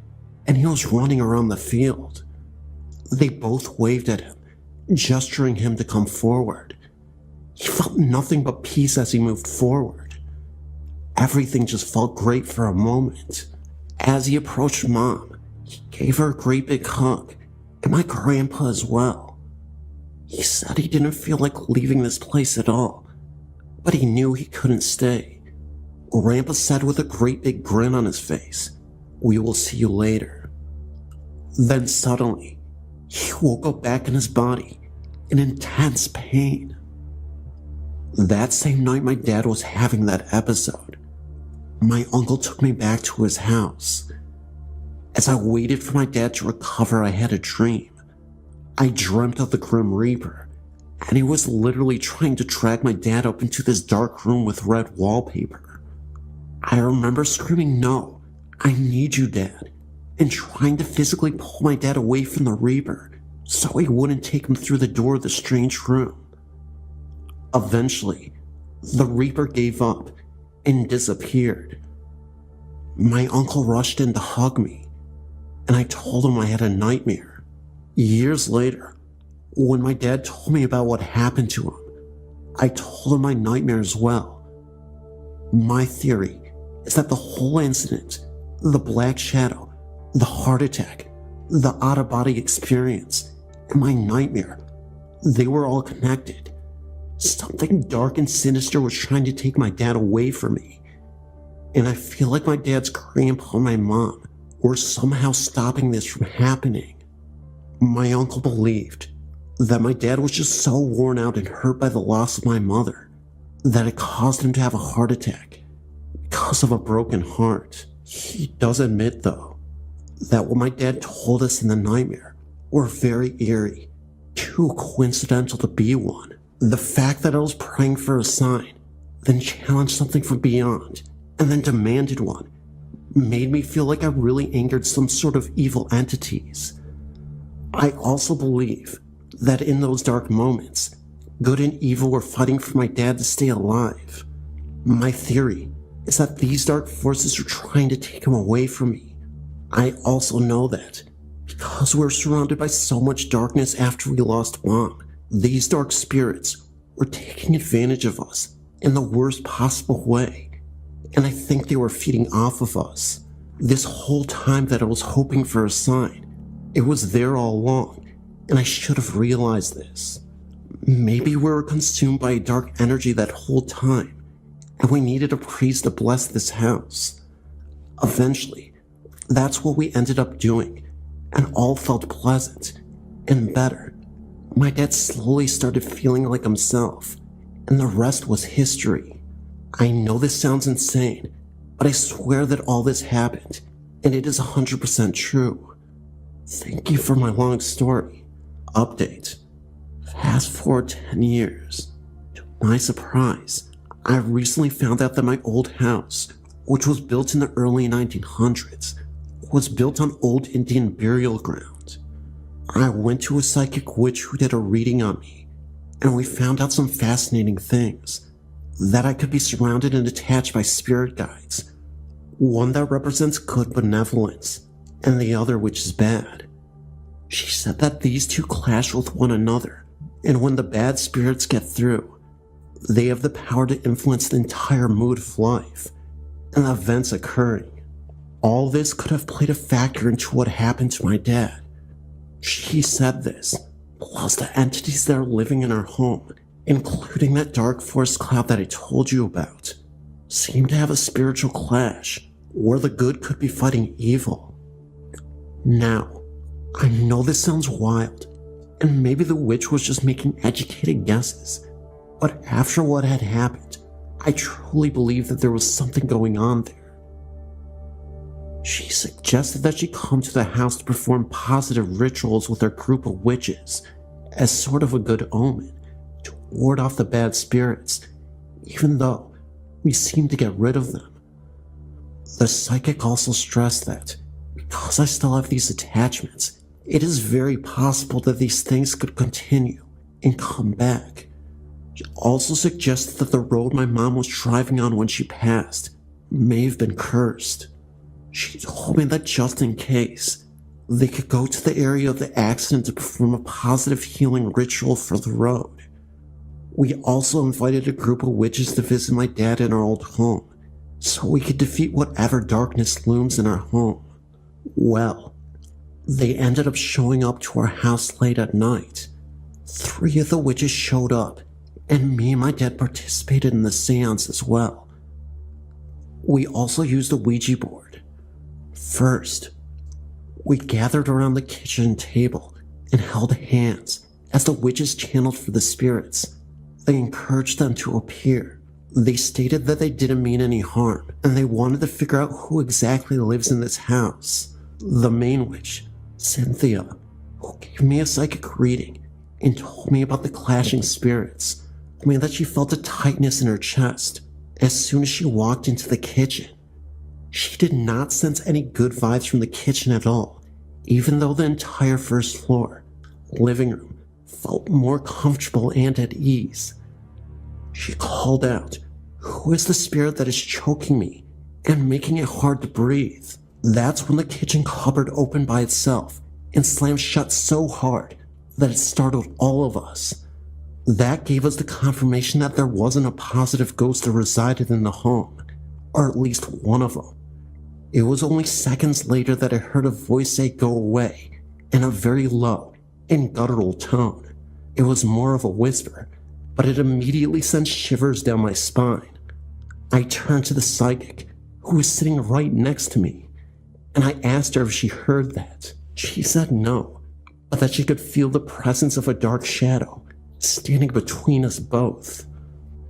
and he was running around the field. They both waved at him, gesturing him to come forward. He felt nothing but peace as he moved forward. Everything just felt great for a moment. As he approached Mom, he gave her a great big hug, and my grandpa as well. He said he didn't feel like leaving this place at all, but he knew he couldn't stay. Grandpa said with a great big grin on his face, "We will see you later." Then suddenly, he woke up back in his body in intense pain. That same night my dad was having that episode, my uncle took me back to his house. As I waited for my dad to recover, I had a dream. I dreamt of the Grim Reaper, and he was literally trying to drag my dad up into this dark room with red wallpaper. I remember screaming, "No, I need you, Dad," and trying to physically pull my dad away from the Reaper so he wouldn't take him through the door of the strange room. Eventually, the Reaper gave up and disappeared. My uncle rushed in to hug me, and I told him I had a nightmare. Years later, when my dad told me about what happened to him, I told him my nightmare as well. My theory is that the whole incident, the Black Shadow, the heart attack, the out-of-body experience, and my nightmare, they were all connected. Something dark and sinister was trying to take my dad away from me, and I feel like my dad's grandpa and my mom were somehow stopping this from happening. My uncle believed that my dad was just so worn out and hurt by the loss of my mother that it caused him to have a heart attack because of a broken heart. He does admit, though, that what my dad told us in the nightmare were very eerie, too coincidental to be one. The fact that I was praying for a sign, then challenged something from beyond, and then demanded one, made me feel like I really angered some sort of evil entities. I also believe that in those dark moments, good and evil were fighting for my dad to stay alive. My theory is that these dark forces are trying to take him away from me. I also know that because we're surrounded by so much darkness after we lost Mom, these dark spirits were taking advantage of us in the worst possible way, and I think they were feeding off of us. This whole time that I was hoping for a sign, it was there all along, and I should have realized this. Maybe we were consumed by a dark energy that whole time, and we needed a priest to bless this house. Eventually, that's what we ended up doing, and all felt pleasant and better. My dad slowly started feeling like himself, and the rest was history. I know this sounds insane, but I swear that all this happened, and it is 100% true. Thank you for my long story. Update. Fast forward 10 years. To my surprise, I recently found out that my old house, which was built in the early 1900s, was built on old Indian burial ground. I went to a psychic witch who did a reading on me, and we found out some fascinating things. That I could be surrounded and attached by spirit guides. One that represents good benevolence, and the other which is bad. She said that these two clash with one another, and when the bad spirits get through, they have the power to influence the entire mood of life, and the events occurring. All this could have played a factor into what happened to my dad. She said this, plus the entities that are living in our home, including that dark forest cloud that I told you about, seem to have a spiritual clash, where the good could be fighting evil. Now, I know this sounds wild, and maybe the witch was just making educated guesses, but after what had happened, I truly believe that there was something going on there. She suggested that she come to the house to perform positive rituals with her group of witches, as sort of a good omen, to ward off the bad spirits, even though we seemed to get rid of them. The psychic also stressed that, because I still have these attachments, it is very possible that these things could continue and come back. She also suggested that the road my mom was driving on when she passed may have been cursed. She told me that just in case, they could go to the area of the accident to perform a positive healing ritual for the road. We also invited a group of witches to visit my dad in our old home, so we could defeat whatever darkness looms in our home. Well, they ended up showing up to our house late at night. 3 of the witches showed up, and me and my dad participated in the seance as well. We also used a Ouija board. First, we gathered around the kitchen table and held hands as the witches channeled for the spirits. They encouraged them to appear. They stated that they didn't mean any harm, and they wanted to figure out who exactly lives in this house. The main witch, Cynthia, who gave me a psychic reading and told me about the clashing spirits, told me that she felt a tightness in her chest as soon as she walked into the kitchen. She did not sense any good vibes from the kitchen at all, even though the entire first floor, living room, felt more comfortable and at ease. She called out, "Who is the spirit that is choking me and making it hard to breathe?" That's when the kitchen cupboard opened by itself and slammed shut so hard that it startled all of us. That gave us the confirmation that there wasn't a positive ghost that resided in the home, or at least one of them. It was only seconds later that I heard a voice say "go away" in a very low and guttural tone. It was more of a whisper, but it immediately sent shivers down my spine. I turned to the psychic, who was sitting right next to me, and I asked her if she heard that. She said no, but that she could feel the presence of a dark shadow standing between us both.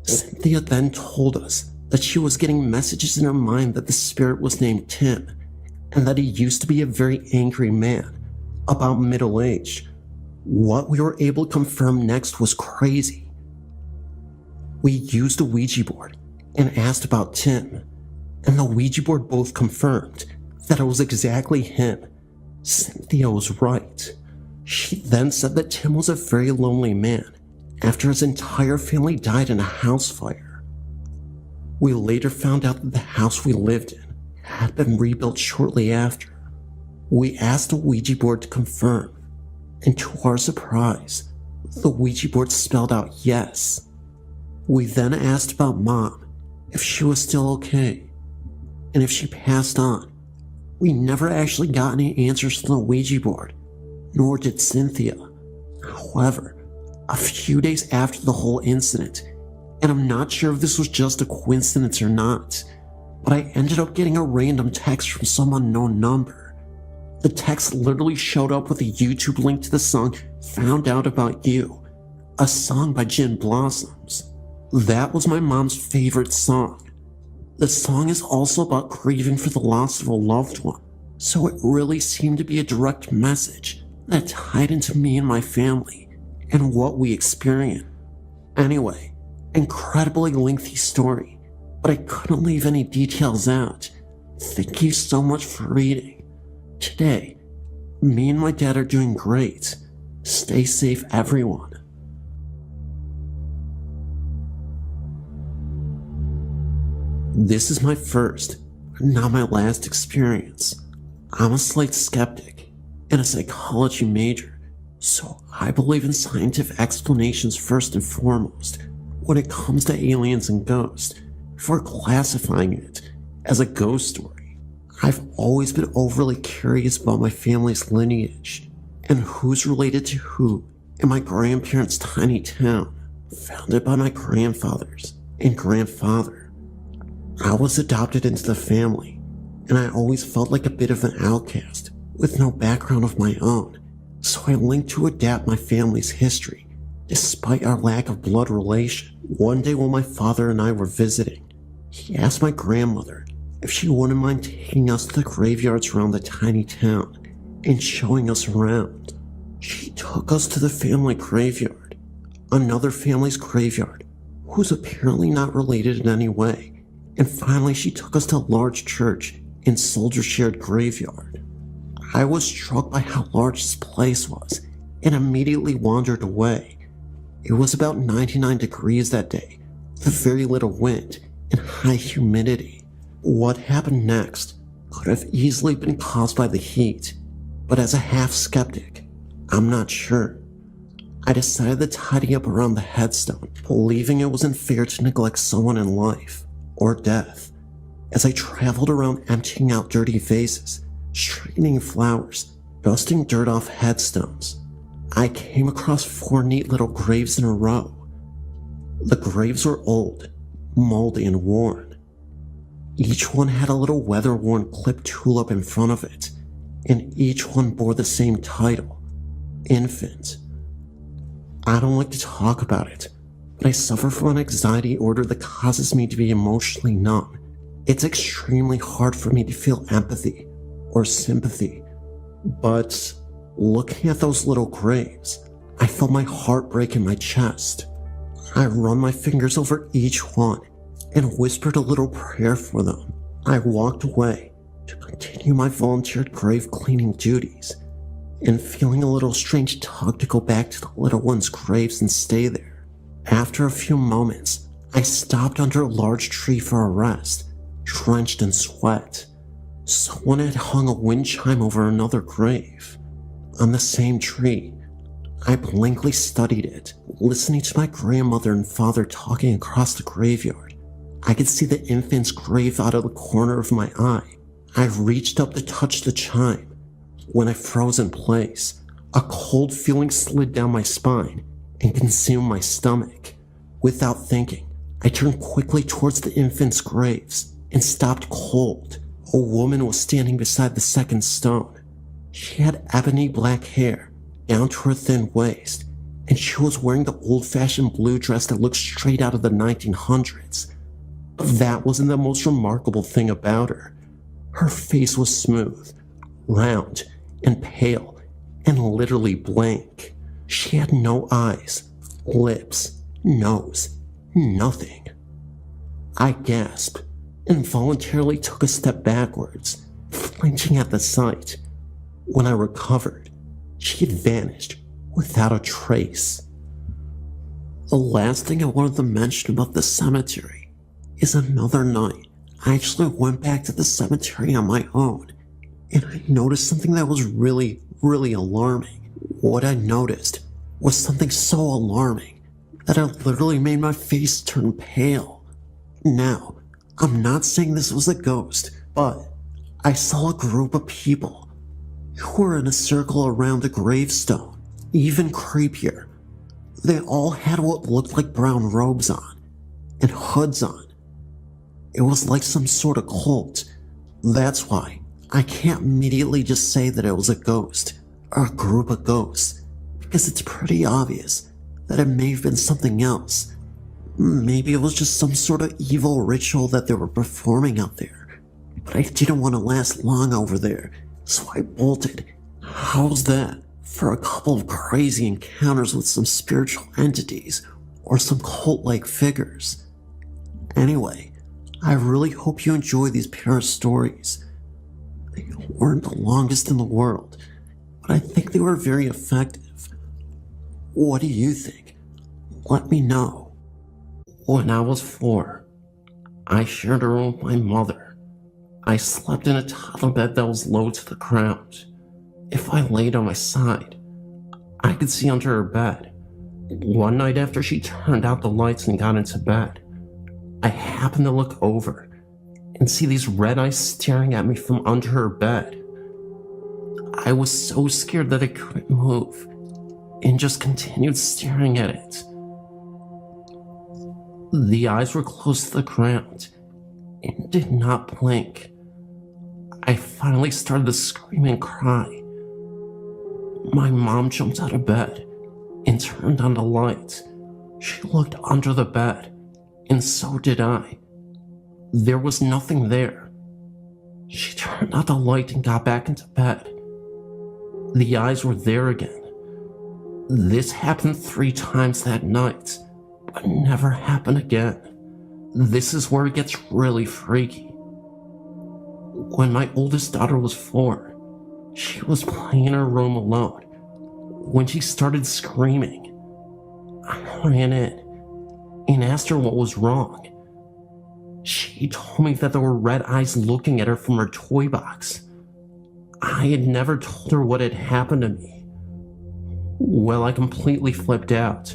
Cynthia then told us that she was getting messages in her mind that the spirit was named Tim, and that he used to be a very angry man, about middle-aged. What we were able to confirm next was crazy. We used a Ouija board and asked about Tim, and the Ouija board both confirmed that it was exactly him. Cynthia was right. She then said that Tim was a very lonely man after his entire family died in a house fire. We later found out that the house we lived in had been rebuilt shortly after. We asked the Ouija board to confirm, and to our surprise, the Ouija board spelled out yes. We then asked about Mom, if she was still okay, and if she passed on. We never actually got any answers from the Ouija board, nor did Cynthia. However, a few days after the whole incident, and I'm not sure if this was just a coincidence or not, but I ended up getting a random text from some unknown number. The text literally showed up with a YouTube link to the song "Found Out About You," a song by Gin Blossoms. That was my mom's favorite song. The song is also about grieving for the loss of a loved one, so it really seemed to be a direct message that tied into me and my family and what we experienced. Anyway, incredibly lengthy story, but I couldn't leave any details out. Thank you so much for reading. Today, me and my dad are doing great. Stay safe, everyone. This is my first, not my last experience. I'm a slight skeptic and a psychology major, so I believe in scientific explanations first and foremost when it comes to aliens and ghosts, before classifying it as a ghost story. I've always been overly curious about my family's lineage and who's related to who in my grandparents' tiny town, founded by my grandfathers and grandfather. I was adopted into the family, and I always felt like a bit of an outcast with no background of my own, so I linked to adapt my family's history, despite our lack of blood relation. One day while my father and I were visiting, he asked my grandmother if she wouldn't mind taking us to the graveyards around the tiny town and showing us around. She took us to the family graveyard, another family's graveyard, who's apparently not related in any way, and finally she took us to a large church and soldier-shared graveyard. I was struck by how large this place was and immediately wandered away. It was about 99 degrees that day, with very little wind and high humidity. What happened next could have easily been caused by the heat, but as a half-skeptic, I'm not sure. I decided to tidy up around the headstone, believing it wasn't fair to neglect someone in life or death. As I traveled around emptying out dirty vases, straightening flowers, dusting dirt off headstones, I came across 4 neat little graves in a row. The graves were old, moldy, and worn. Each one had a little weather-worn clipped tulip in front of it, and each one bore the same title, Infant. I don't like to talk about it, but I suffer from an anxiety disorder that causes me to be emotionally numb. It's extremely hard for me to feel empathy or sympathy, but looking at those little graves, I felt my heart break in my chest. I run my fingers over each one and whispered a little prayer for them. I walked away to continue my volunteered grave cleaning duties, and feeling a little strange tug to go back to the little ones' graves and stay there. After a few moments, I stopped under a large tree for a rest, drenched in sweat. Someone had hung a wind chime over another grave. On the same tree, I blankly studied it, listening to my grandmother and father talking across the graveyard. I could see the infant's grave out of the corner of my eye. I reached up to touch the chime when I froze in place. A cold feeling slid down my spine and consumed my stomach. Without thinking, I turned quickly towards the infant's graves and stopped cold. A woman was standing beside the second stone. She had ebony black hair down to her thin waist, and she was wearing the old-fashioned blue dress that looked straight out of the 1900s. But that wasn't the most remarkable thing about her. Her face was smooth, round, and pale, and literally blank. She had no eyes, lips, nose, nothing. I gasped, involuntarily took a step backwards, flinching at the sight. When I recovered, she had vanished without a trace. The last thing I wanted to mention about the cemetery is another night I actually went back to the cemetery on my own, and I noticed something that was really alarming. What I noticed was something so alarming that it literally made my face turn pale. Now, I'm not saying this was a ghost, but I saw a group of people who were in a circle around a gravestone. Even creepier, they all had what looked like brown robes on and hoods on. It was like some sort of cult. That's why I can't immediately just say that it was a ghost or a group of ghosts, because it's pretty obvious that it may have been something else. Maybe it was just some sort of evil ritual that they were performing out there, but I didn't want to last long over there, so I bolted. How's that for a couple of crazy encounters with some spiritual entities or some cult-like figures? Anyway, I really hope you enjoy these pair of stories. They weren't the longest in the world, but I think they were very effective. What do you think? Let me know. When I was 4, I shared a room with my mother. I slept in a toddler bed that was low to the ground. If I laid on my side, I could see under her bed. One night after she turned out the lights and got into bed, I happened to look over and see these red eyes staring at me from under her bed. I was so scared that I couldn't move and just continued staring at it. The eyes were close to the ground and did not blink. I finally started to scream and cry. My mom jumped out of bed and turned on the light. She looked under the bed, and so did I. There was nothing there. She turned out the light and got back into bed. The eyes were there again. This happened 3 times that night, but never happened again. This is where it gets really freaky. When my oldest daughter was 4, she was playing in her room alone. When she started screaming, I ran in and asked her what was wrong. She told me that there were red eyes looking at her from her toy box. I had never told her what had happened to me. Well, I completely flipped out,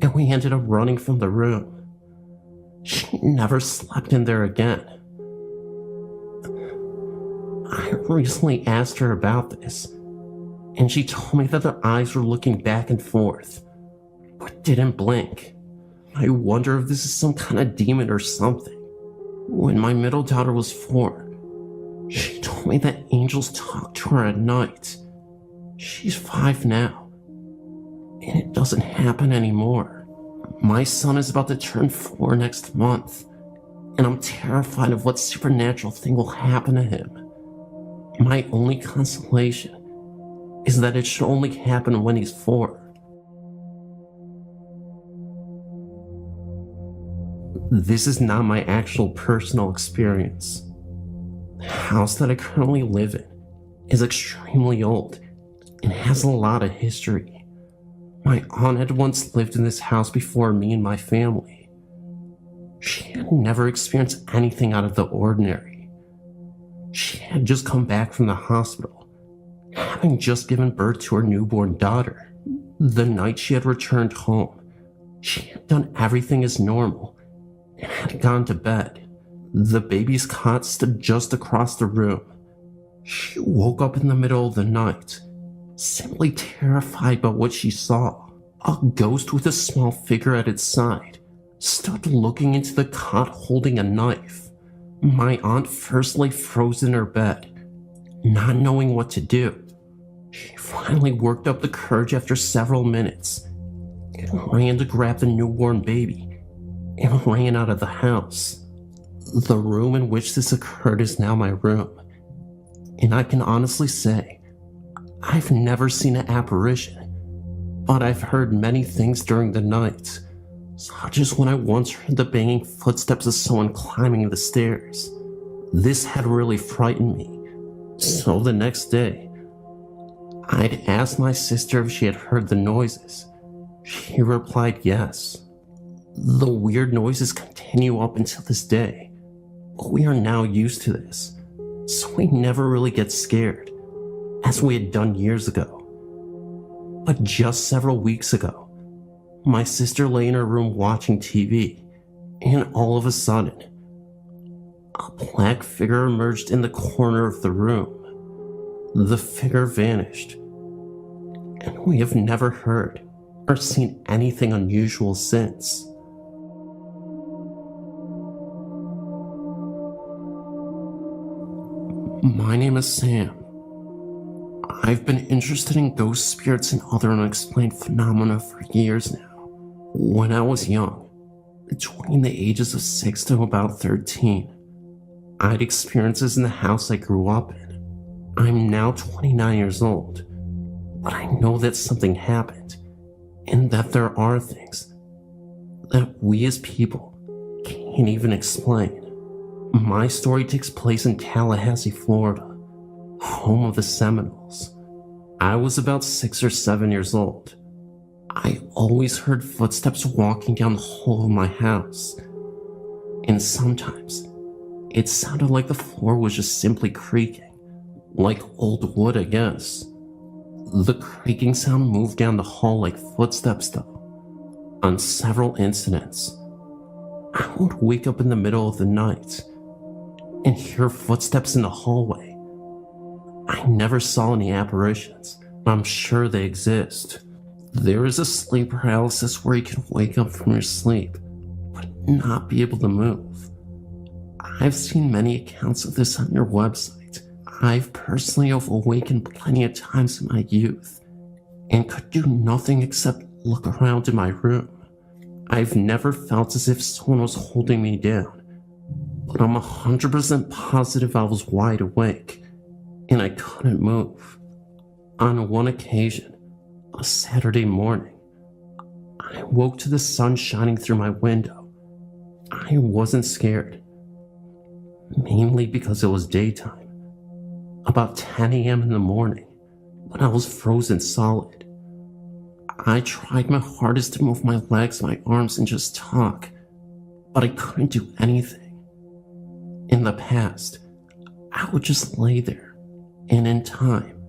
and we ended up running from the room. She never slept in there again. I recently asked her about this, and she told me that their eyes were looking back and forth, but didn't blink. I wonder if this is some kind of demon or something. When my middle daughter was 4, she told me that angels talk to her at night. She's 5 now, and it doesn't happen anymore. My son is about to turn 4 next month, and I'm terrified of what supernatural thing will happen to him. My only consolation is that it should only happen when he's 4. This is not my actual personal experience. The house that I currently live in is extremely old and has a lot of history. My aunt had once lived in this house before me and my family. She had never experienced anything out of the ordinary. She had just come back from the hospital, having just given birth to her newborn daughter. The night she had returned home, she had done everything as normal and had gone to bed. The baby's cot stood just across the room. She woke up in the middle of the night, simply terrified by what she saw. A ghost with a small figure at its side stood looking into the cot holding a knife. My aunt first lay frozen in her bed, not knowing what to do. She finally worked up the courage after several minutes and ran to grab the newborn baby and ran out of the house. The room in which this occurred is now my room, and I can honestly say I've never seen an apparition, but I've heard many things during the night, such as when I once heard the banging footsteps of someone climbing the stairs. This had really frightened me, so the next day, I'd asked my sister if she had heard the noises. She replied yes. The weird noises continue up until this day, but we are now used to this, so we never really get scared, as we had done years ago. But just several weeks ago, my sister lay in her room watching TV, and all of a sudden, a black figure emerged in the corner of the room. The figure vanished, and we have never heard or seen anything unusual since. My name is Sam. I've been interested in ghost spirits and other unexplained phenomena for years now. When I was young, between the ages of 6 to about 13, I had experiences in the house I grew up in. I'm now 29 years old, but I know that something happened, and that there are things that we as people can't even explain. My story takes place in Tallahassee, Florida, home of the Seminoles. I was about 6 or 7 years old. I always heard footsteps walking down the hall of my house. And sometimes it sounded like the floor was just simply creaking, like old wood, I guess. The creaking sound moved down the hall like footsteps, though. On several incidents, I would wake up in the middle of the night and hear footsteps in the hallway. I never saw any apparitions, but I'm sure they exist. There is a sleep paralysis where you can wake up from your sleep, but not be able to move. I've seen many accounts of this on your website. I've personally awakened plenty of times in my youth and could do nothing except look around in my room. I've never felt as if someone was holding me down, but I'm 100% positive I was wide awake and I couldn't move. On one occasion, a Saturday morning, I woke to the sun shining through my window. I wasn't scared, mainly because it was daytime, about 10 a.m. in the morning, but I was frozen solid. I tried my hardest to move my legs, my arms, and just talk, but I couldn't do anything. In the past, I would just lay there, and in time,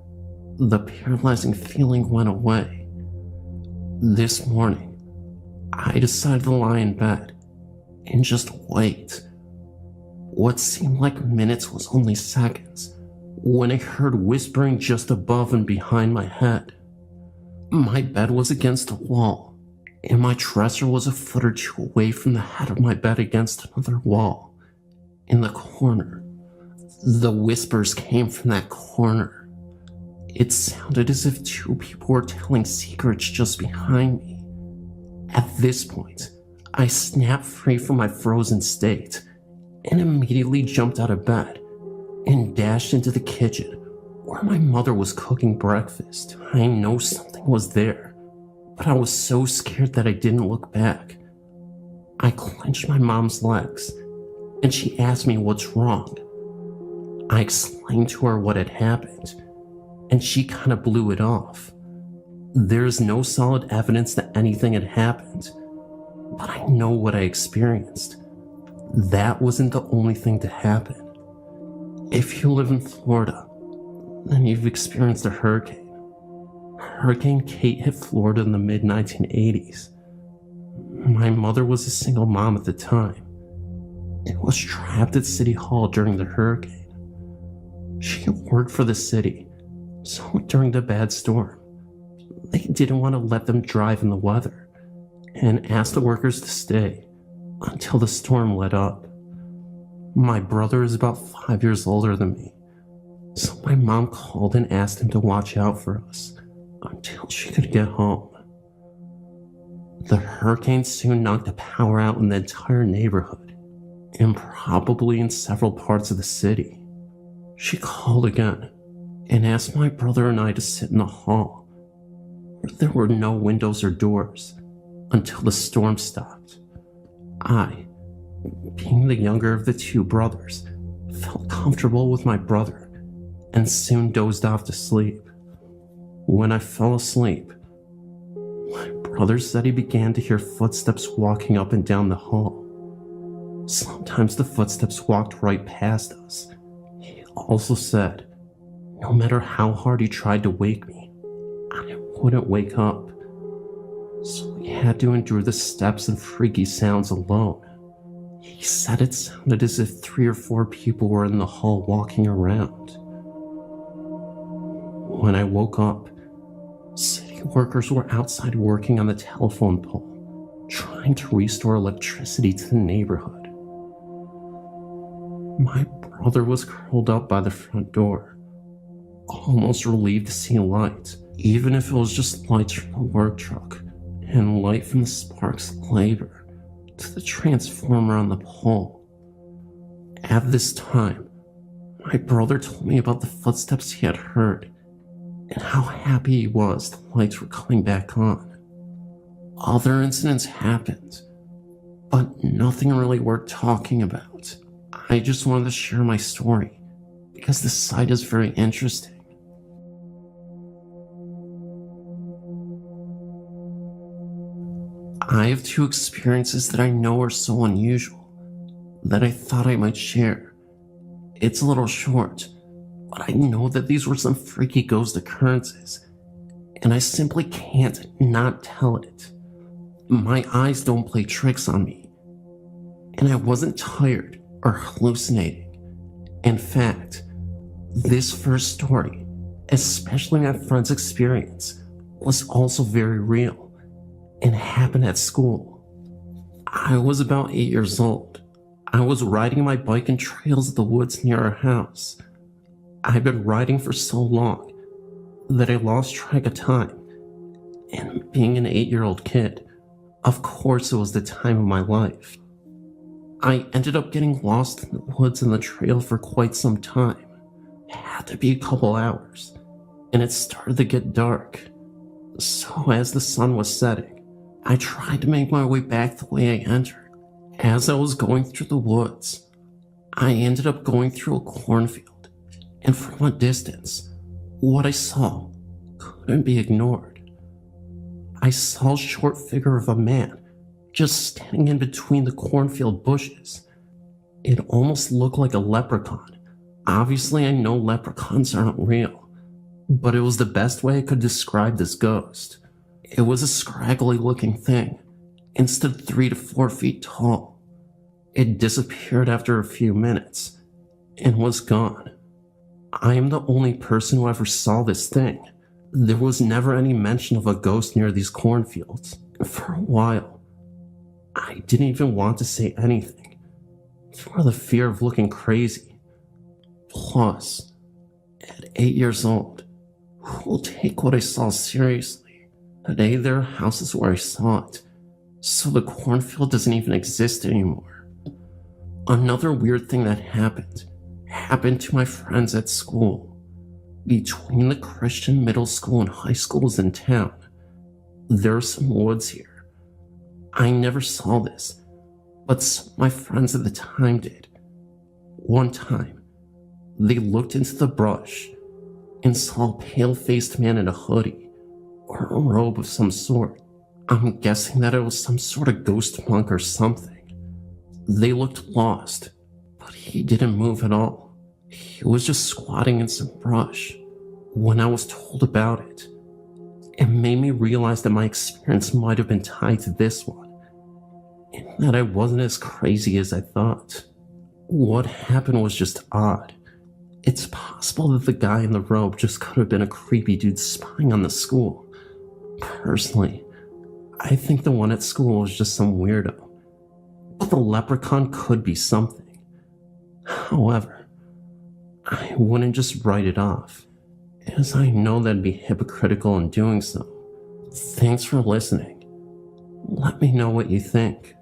the paralyzing feeling went away. This morning, I decided to lie in bed and just wait. What seemed like minutes was only seconds when I heard whispering just above and behind my head. My bed was against the wall, and my dresser was a foot or two away from the head of my bed against another wall. In the corner, the whispers came from that corner. It sounded as if two people were telling secrets just behind me. At this point, I snapped free from my frozen state and immediately jumped out of bed and dashed into the kitchen where my mother was cooking breakfast. I know something was there, but I was so scared that I didn't look back. I clenched my mom's legs, and she asked me what's wrong. I explained to her what had happened, and she kind of blew it off. There's no solid evidence that anything had happened, but I know what I experienced. That wasn't the only thing to happen. If you live in Florida, then you've experienced a hurricane. Hurricane Kate hit Florida in the mid-1980s. My mother was a single mom at the time and was trapped at City Hall during the hurricane. She worked for the city, so during the bad storm, they didn't want to let them drive in the weather and asked the workers to stay until the storm let up. My brother is about 5 years older than me, so my mom called and asked him to watch out for us until she could get home. The hurricane soon knocked the power out in the entire neighborhood, and probably in several parts of the city. She called again and asked my brother and I to sit in the hall, where there were no windows or doors, until the storm stopped. I, being the younger of the two brothers, felt comfortable with my brother and soon dozed off to sleep. When I fell asleep, my brother said he began to hear footsteps walking up and down the hall. Sometimes the footsteps walked right past us. He also said, no matter how hard he tried to wake me, I wouldn't wake up. So we had to endure the steps and freaky sounds alone. He said it sounded as if 3 or 4 people were in the hall walking around. When I woke up, city workers were outside working on the telephone pole, trying to restore electricity to the neighborhood. My brother was curled up by the front door, almost relieved to see light, even if it was just lights from the work truck and light from the sparks of labor to the transformer on the pole. At this time, my brother told me about the footsteps he had heard and how happy he was the lights were coming back on. Other incidents happened, but nothing really worth talking about. I just wanted to share my story because the site is very interesting. I have 2 experiences that I know are so unusual that I thought I might share. It's a little short, but I know that these were some freaky ghost occurrences, and I simply can't not tell it. My eyes don't play tricks on me, and I wasn't tired or hallucinating. In fact, this first story, especially my friend's experience, was also very real and happened at school. I was about 8 years old. I was riding my bike in trails of the woods near our house. I'd been riding for so long that I lost track of time. And being an 8-year-old kid, of course it was the time of my life. I ended up getting lost in the woods and the trail for quite some time. It had to be a couple hours, and it started to get dark. So as the sun was setting, I tried to make my way back the way I entered. As I was going through the woods, I ended up going through a cornfield, and from a distance, what I saw couldn't be ignored. I saw a short figure of a man just standing in between the cornfield bushes. It almost looked like a leprechaun. Obviously, I know leprechauns aren't real, but it was the best way I could describe this ghost. It was a scraggly looking thing, and stood 3 to 4 feet tall. It disappeared after a few minutes, and was gone. I am the only person who ever saw this thing. There was never any mention of a ghost near these cornfields. For a while, I didn't even want to say anything, for the fear of looking crazy. Plus, at 8 years old, who will take what I saw seriously? Today there are houses where I saw it, so the cornfield doesn't even exist anymore. Another weird thing that happened to my friends at school. Between the Christian middle school and high schools in town, there are some woods here. I never saw this, but some of my friends at the time did. One time, they looked into the brush and saw a pale-faced man in a hoodie or a robe of some sort. I'm guessing that it was some sort of ghost monk or something. They looked lost, but he didn't move at all. He was just squatting in some brush. When I was told about it, it made me realize that my experience might have been tied to this one, and that I wasn't as crazy as I thought. What happened was just odd. It's possible that the guy in the robe just could have been a creepy dude spying on the school. Personally, I think the one at school was just some weirdo, but the leprechaun could be something. However, I wouldn't just write it off, as I know that'd be hypocritical in doing so. Thanks for listening. Let me know what you think.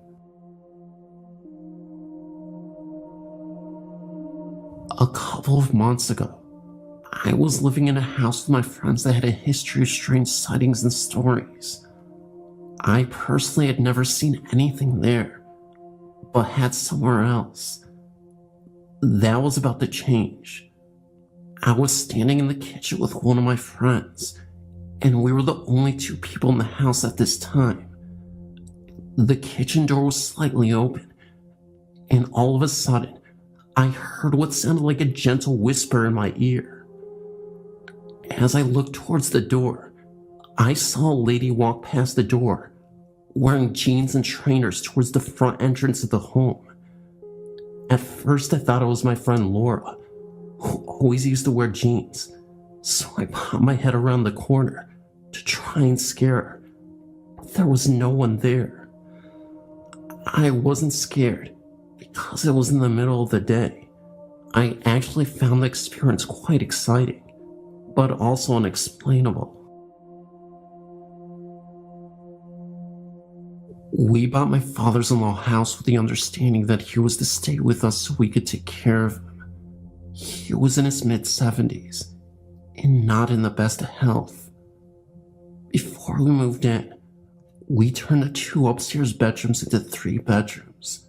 A couple of months ago, I was living in a house with my friends that had a history of strange sightings and stories. I personally had never seen anything there, but had somewhere else. That was about to change. I was standing in the kitchen with one of my friends, and we were the only 2 people in the house at this time. The kitchen door was slightly open, and all of a sudden, I heard what sounded like a gentle whisper in my ear. As I looked towards the door, I saw a lady walk past the door, wearing jeans and trainers towards the front entrance of the home. At first I thought it was my friend Laura, who always used to wear jeans, so I popped my head around the corner to try and scare her, but there was no one there. I wasn't scared because it was in the middle of the day. I actually found the experience quite exciting, but also unexplainable. We bought my father's-in-law house with the understanding that he was to stay with us so we could take care of him. He was in his mid-70s and not in the best of health. Before we moved in, we turned the 2 upstairs bedrooms into 3 bedrooms.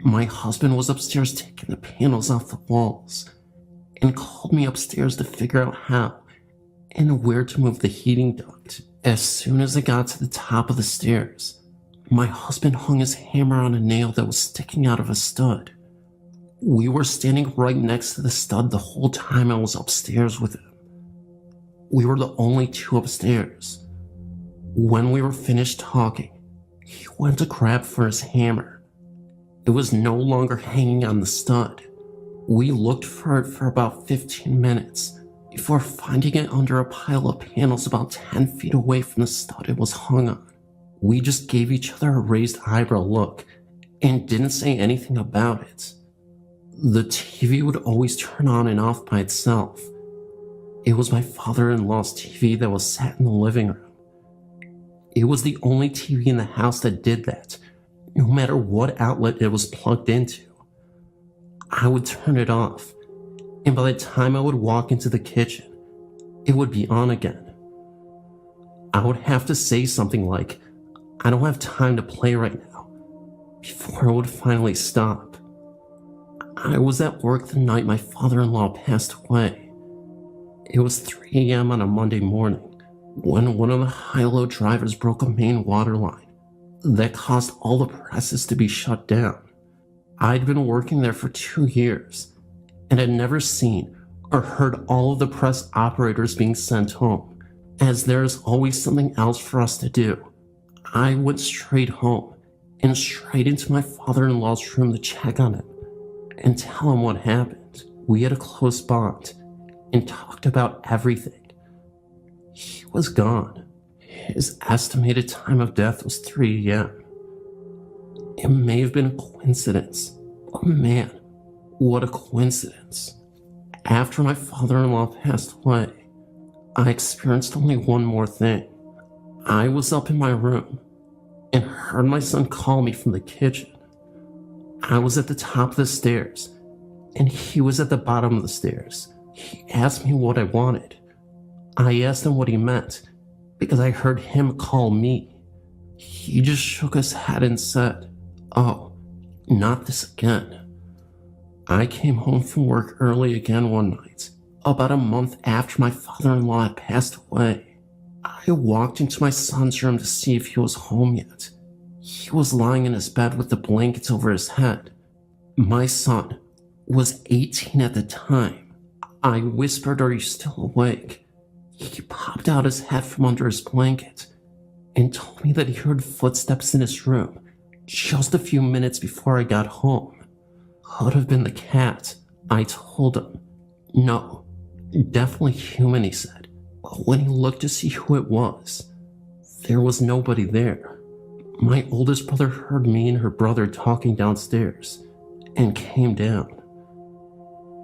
My husband was upstairs taking the panels off the walls and called me upstairs to figure out how and where to move the heating duct. As soon as I got to the top of the stairs, My husband hung his hammer on a nail that was sticking out of a stud. We were standing right next to the stud the whole time I was upstairs with him. We were the only two upstairs. When we were finished talking, he went to grab for his hammer. It was no longer hanging on the stud. We looked for it for about 15 minutes before finding it under a pile of panels about 10 feet away from the stud it was hung on. We just gave each other a raised eyebrow look and didn't say anything about it. The TV would always turn on and off by itself. It was my father-in-law's TV that was sat in the living room. It was the only TV in the house that did that, no matter what outlet it was plugged into. I would turn it off, and by the time I would walk into the kitchen, it would be on again. I would have to say something like, "I don't have time to play right now," before it would finally stop. I was at work the night my father-in-law passed away. It was 3 a.m. on a Monday morning when one of the high-low drivers broke a main water line that caused all the presses to be shut down. I'd been working there for 2 years and had never seen or heard all of the press operators being sent home, as there is always something else for us to do. I went straight home and straight into my father-in-law's room to check on him and tell him what happened. We had a close bond and talked about everything. He was gone. His estimated time of death was 3 a.m. It may have been a coincidence. Oh man, what a coincidence. After my father-in-law passed away, I experienced only one more thing. I was up in my room and heard my son call me from the kitchen. I was at the top of the stairs and he was at the bottom of the stairs. He asked me what I wanted. I asked him what he meant because I heard him call me. He just shook his head and said, "Oh, not this again." I came home from work early again one night, about a month after my father-in-law had passed away. I walked into my son's room to see if he was home yet. He was lying in his bed with the blankets over his head. My son was 18 at the time. I whispered, "Are you still awake?" He popped out his head from under his blanket and told me that he heard footsteps in his room just a few minutes before I got home. Could have been the cat, I told him. No, definitely human, he said. But when he looked to see who it was, there was nobody there. My oldest brother heard me and her brother talking downstairs and came down.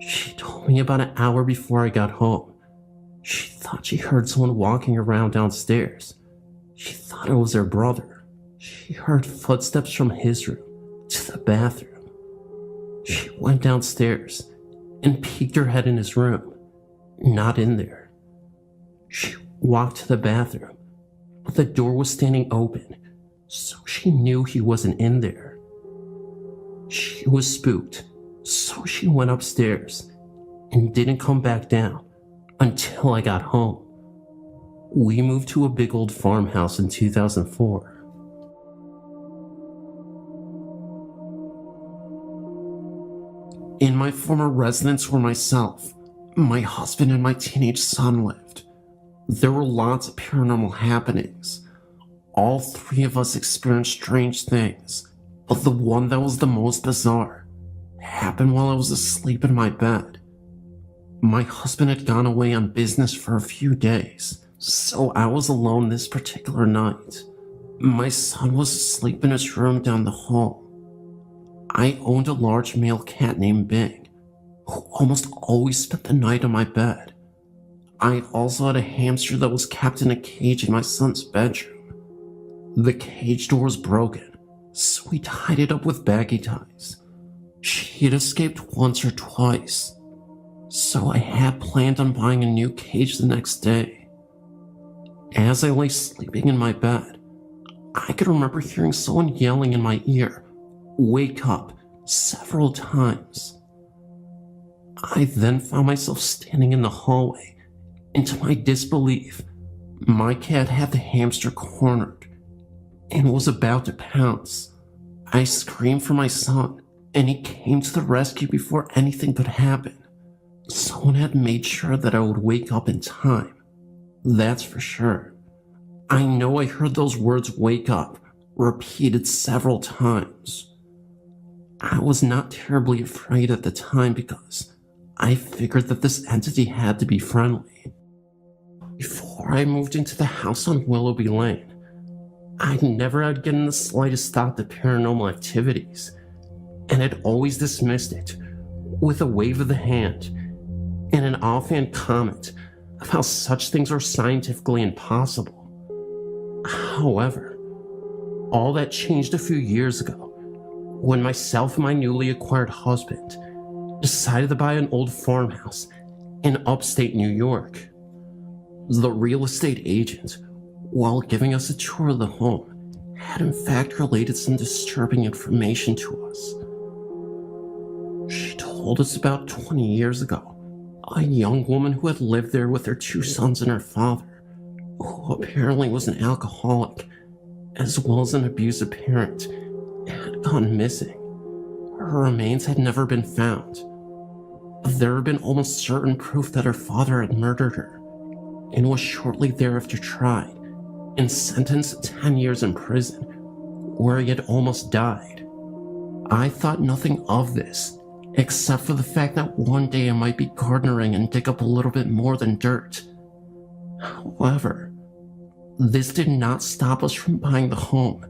She told me about an hour before I got home. She thought she heard someone walking around downstairs. She thought it was her brother. She heard footsteps from his room to the bathroom. She went downstairs and peeked her head in his room. Not in there. She walked to the bathroom, but the door was standing open, so she knew he wasn't in there. She was spooked, so she went upstairs and didn't come back down until I got home. We moved to a big old farmhouse in 2004. In my former residence were myself, my husband, and my teenage son lived. There were lots of paranormal happenings. All three of us experienced strange things, but the one that was the most bizarre happened while I was asleep in my bed. My husband had gone away on business for a few days, so I was alone this particular night. My son was asleep in his room down the hall. I owned a large male cat named Bing, who almost always spent the night on my bed. I also had a hamster that was kept in a cage in my son's bedroom. The cage door was broken, so we tied it up with baggy ties. She had escaped once or twice, so I had planned on buying a new cage the next day. As I lay sleeping in my bed, I could remember hearing someone yelling in my ear, "Wake up," several times. I then found myself standing in the hallway, and to my disbelief, my cat had the hamster cornered. and was about to pounce. I screamed for my son, and he came to the rescue before anything could happen. Someone had made sure that I would wake up in time. That's for sure. I know I heard those words "wake up" repeated several times. I was not terribly afraid at the time because I figured that this entity had to be friendly. Before I moved into the house on Willoughby Lane, I never had given the slightest thought to paranormal activities, and had always dismissed it with a wave of the hand and an offhand comment of how such things are scientifically impossible. However, all that changed a few years ago when myself and my newly acquired husband decided to buy an old farmhouse in upstate New York. The real estate agent, while giving us a tour of the home, had in fact related some disturbing information to us. She told us about 20 years ago, a young woman who had lived there with her 2 sons and her father, who apparently was an alcoholic, as well as an abusive parent, had gone missing. Her remains had never been found. There had been almost certain proof that her father had murdered her, and was shortly thereafter tried and sentenced to 10 years in prison, where he had almost died. I thought nothing of this, except for the fact that one day I might be gardening and dig up a little bit more than dirt. However, this did not stop us from buying the home,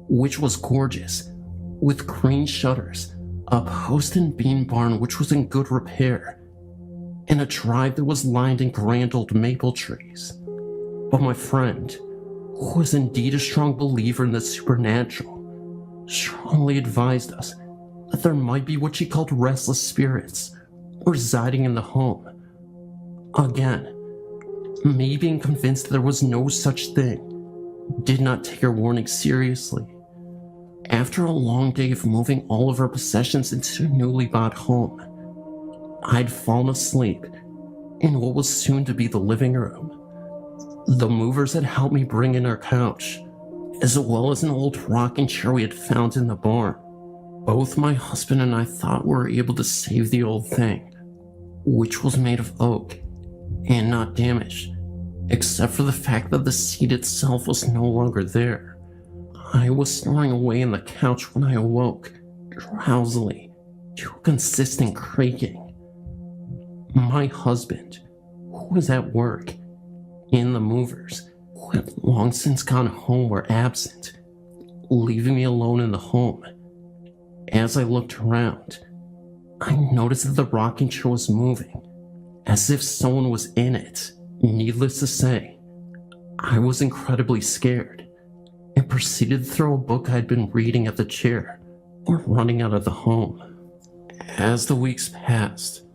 which was gorgeous, with green shutters, a post and beam barn which was in good repair, and a drive that was lined in grand old maple trees. But my friend, who was indeed a strong believer in the supernatural, strongly advised us that there might be what she called restless spirits residing in the home. Again, me being convinced there was no such thing did not take her warning seriously. After a long day of moving all of our possessions into a newly bought home, I'd fallen asleep in what was soon to be the living room. The movers had helped me bring in our couch, as well as an old rocking chair we had found in the barn. Both my husband and I thought we were able to save the old thing, which was made of oak and not damaged, except for the fact that the seat itself was no longer there. I was snoring away on the couch when I awoke, drowsily, to a consistent creaking. My husband, who was at work, and the movers, who had long since gone home, were absent, leaving me alone in the home. As I looked around, I noticed that the rocking chair was moving, as if someone was in it. Needless to say, I was incredibly scared, and proceeded to throw a book I'd been reading at the chair, or running out of the home. As the weeks passed,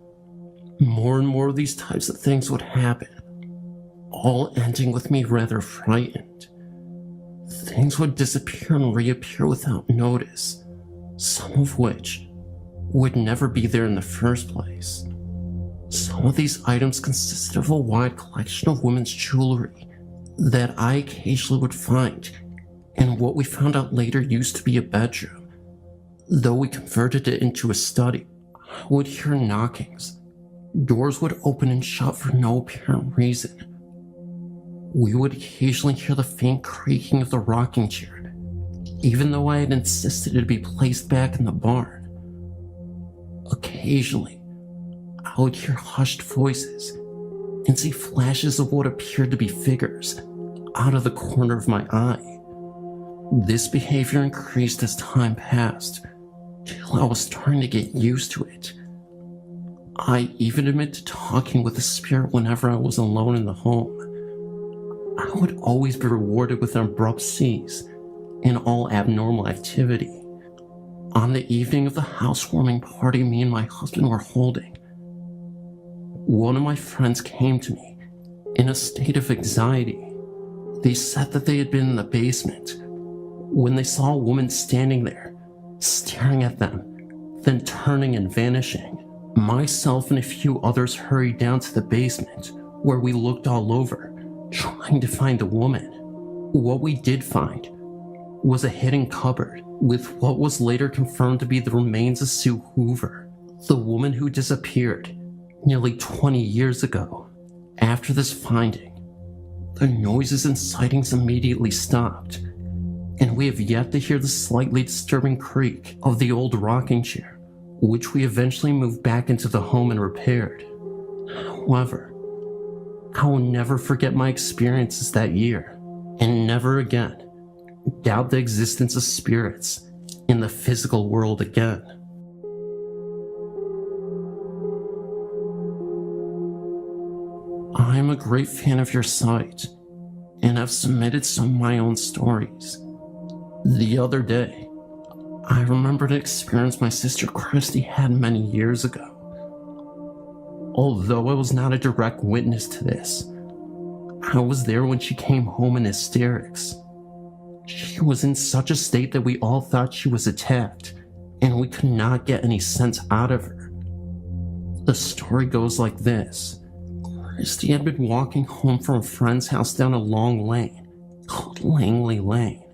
more and more of these types of things would happen, all ending with me rather frightened. Things would disappear and reappear without notice, some of which would never be there in the first place. Some of these items consisted of a wide collection of women's jewelry that I occasionally would find in what we found out later used to be a bedroom. Though we converted it into a study, I would hear knockings. Doors would open and shut for no apparent reason. We would occasionally hear the faint creaking of the rocking chair, even though I had insisted it be placed back in the barn. Occasionally, I would hear hushed voices and see flashes of what appeared to be figures out of the corner of my eye. This behavior increased as time passed, till I was starting to get used to it. I even admit to talking with the spirit whenever I was alone in the home. I would always be rewarded with an abrupt cease in all abnormal activity. On the evening of the housewarming party me and my husband were holding, one of my friends came to me in a state of anxiety. They said that they had been in the basement when they saw a woman standing there, staring at them, then turning and vanishing. Myself and a few others hurried down to the basement, where we looked all over, trying to find the woman. What we did find was a hidden cupboard with what was later confirmed to be the remains of Sue Hoover, the woman who disappeared nearly 20 years ago. After this finding, the noises and sightings immediately stopped, and we have yet to hear the slightly disturbing creak of the old rocking chair, which we eventually moved back into the home and repaired. However, I will never forget my experiences that year, and never again doubt the existence of spirits in the physical world again. I am a great fan of your site, and have submitted some of my own stories. The other day, I remembered an experience my sister Christy had many years ago. Although I was not a direct witness to this, I was there when she came home in hysterics. She was in such a state that we all thought she was attacked, and we could not get any sense out of her. The story goes like this. Christy had been walking home from a friend's house down a long lane called Langley Lane.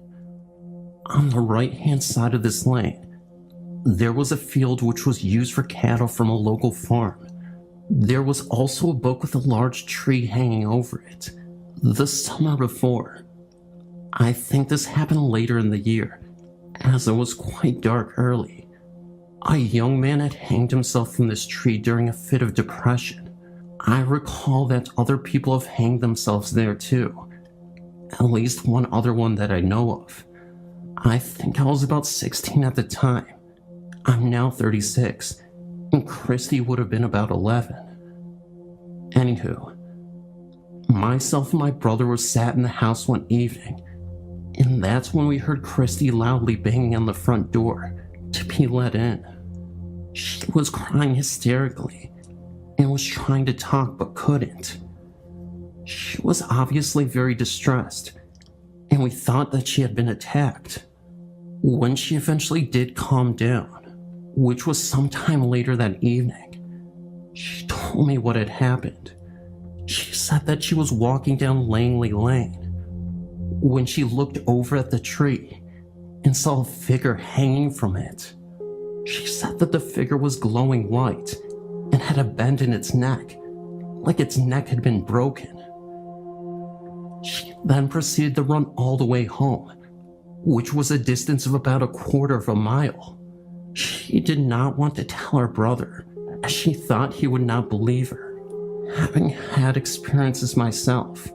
On the right-hand side of this lane, there was a field which was used for cattle from a local farm. There was also a book with a large tree hanging over it. The summer before, I think this happened later in the year, as it was quite dark early, a young man had hanged himself from this tree during a fit of depression. I recall that other people have hanged themselves there too, at least one other one that I know of. I think I was about 16 at the time. I'm now 36, and Christy would have been about 11. Anywho, myself and my brother were sat in the house one evening, and that's when we heard Christy loudly banging on the front door to be let in. She was crying hysterically and was trying to talk but couldn't. She was obviously very distressed, and we thought that she had been attacked. When she eventually did calm down, which was sometime later that evening, she told me what had happened. She said that she was walking down Langley Lane when she looked over at the tree and saw a figure hanging from it. She said that the figure was glowing white and had a bend in its neck, like its neck had been broken. She then proceeded to run all the way home, which was a distance of about 1/4 mile. She did not want to tell her brother, as she thought he would not believe her. Having had experiences myself,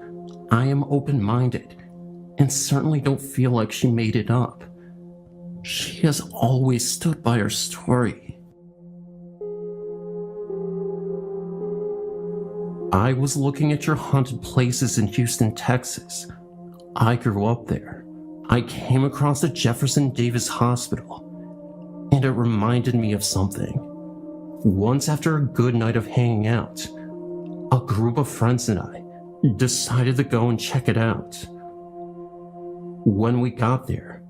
I am open-minded and certainly don't feel like she made it up. She has always stood by her story. I was looking at your haunted places in Houston, Texas. I grew up there. I came across the Jefferson Davis Hospital, and it reminded me of something. Once after a good night of hanging out, a group of friends and I decided to go and check it out. When we got there,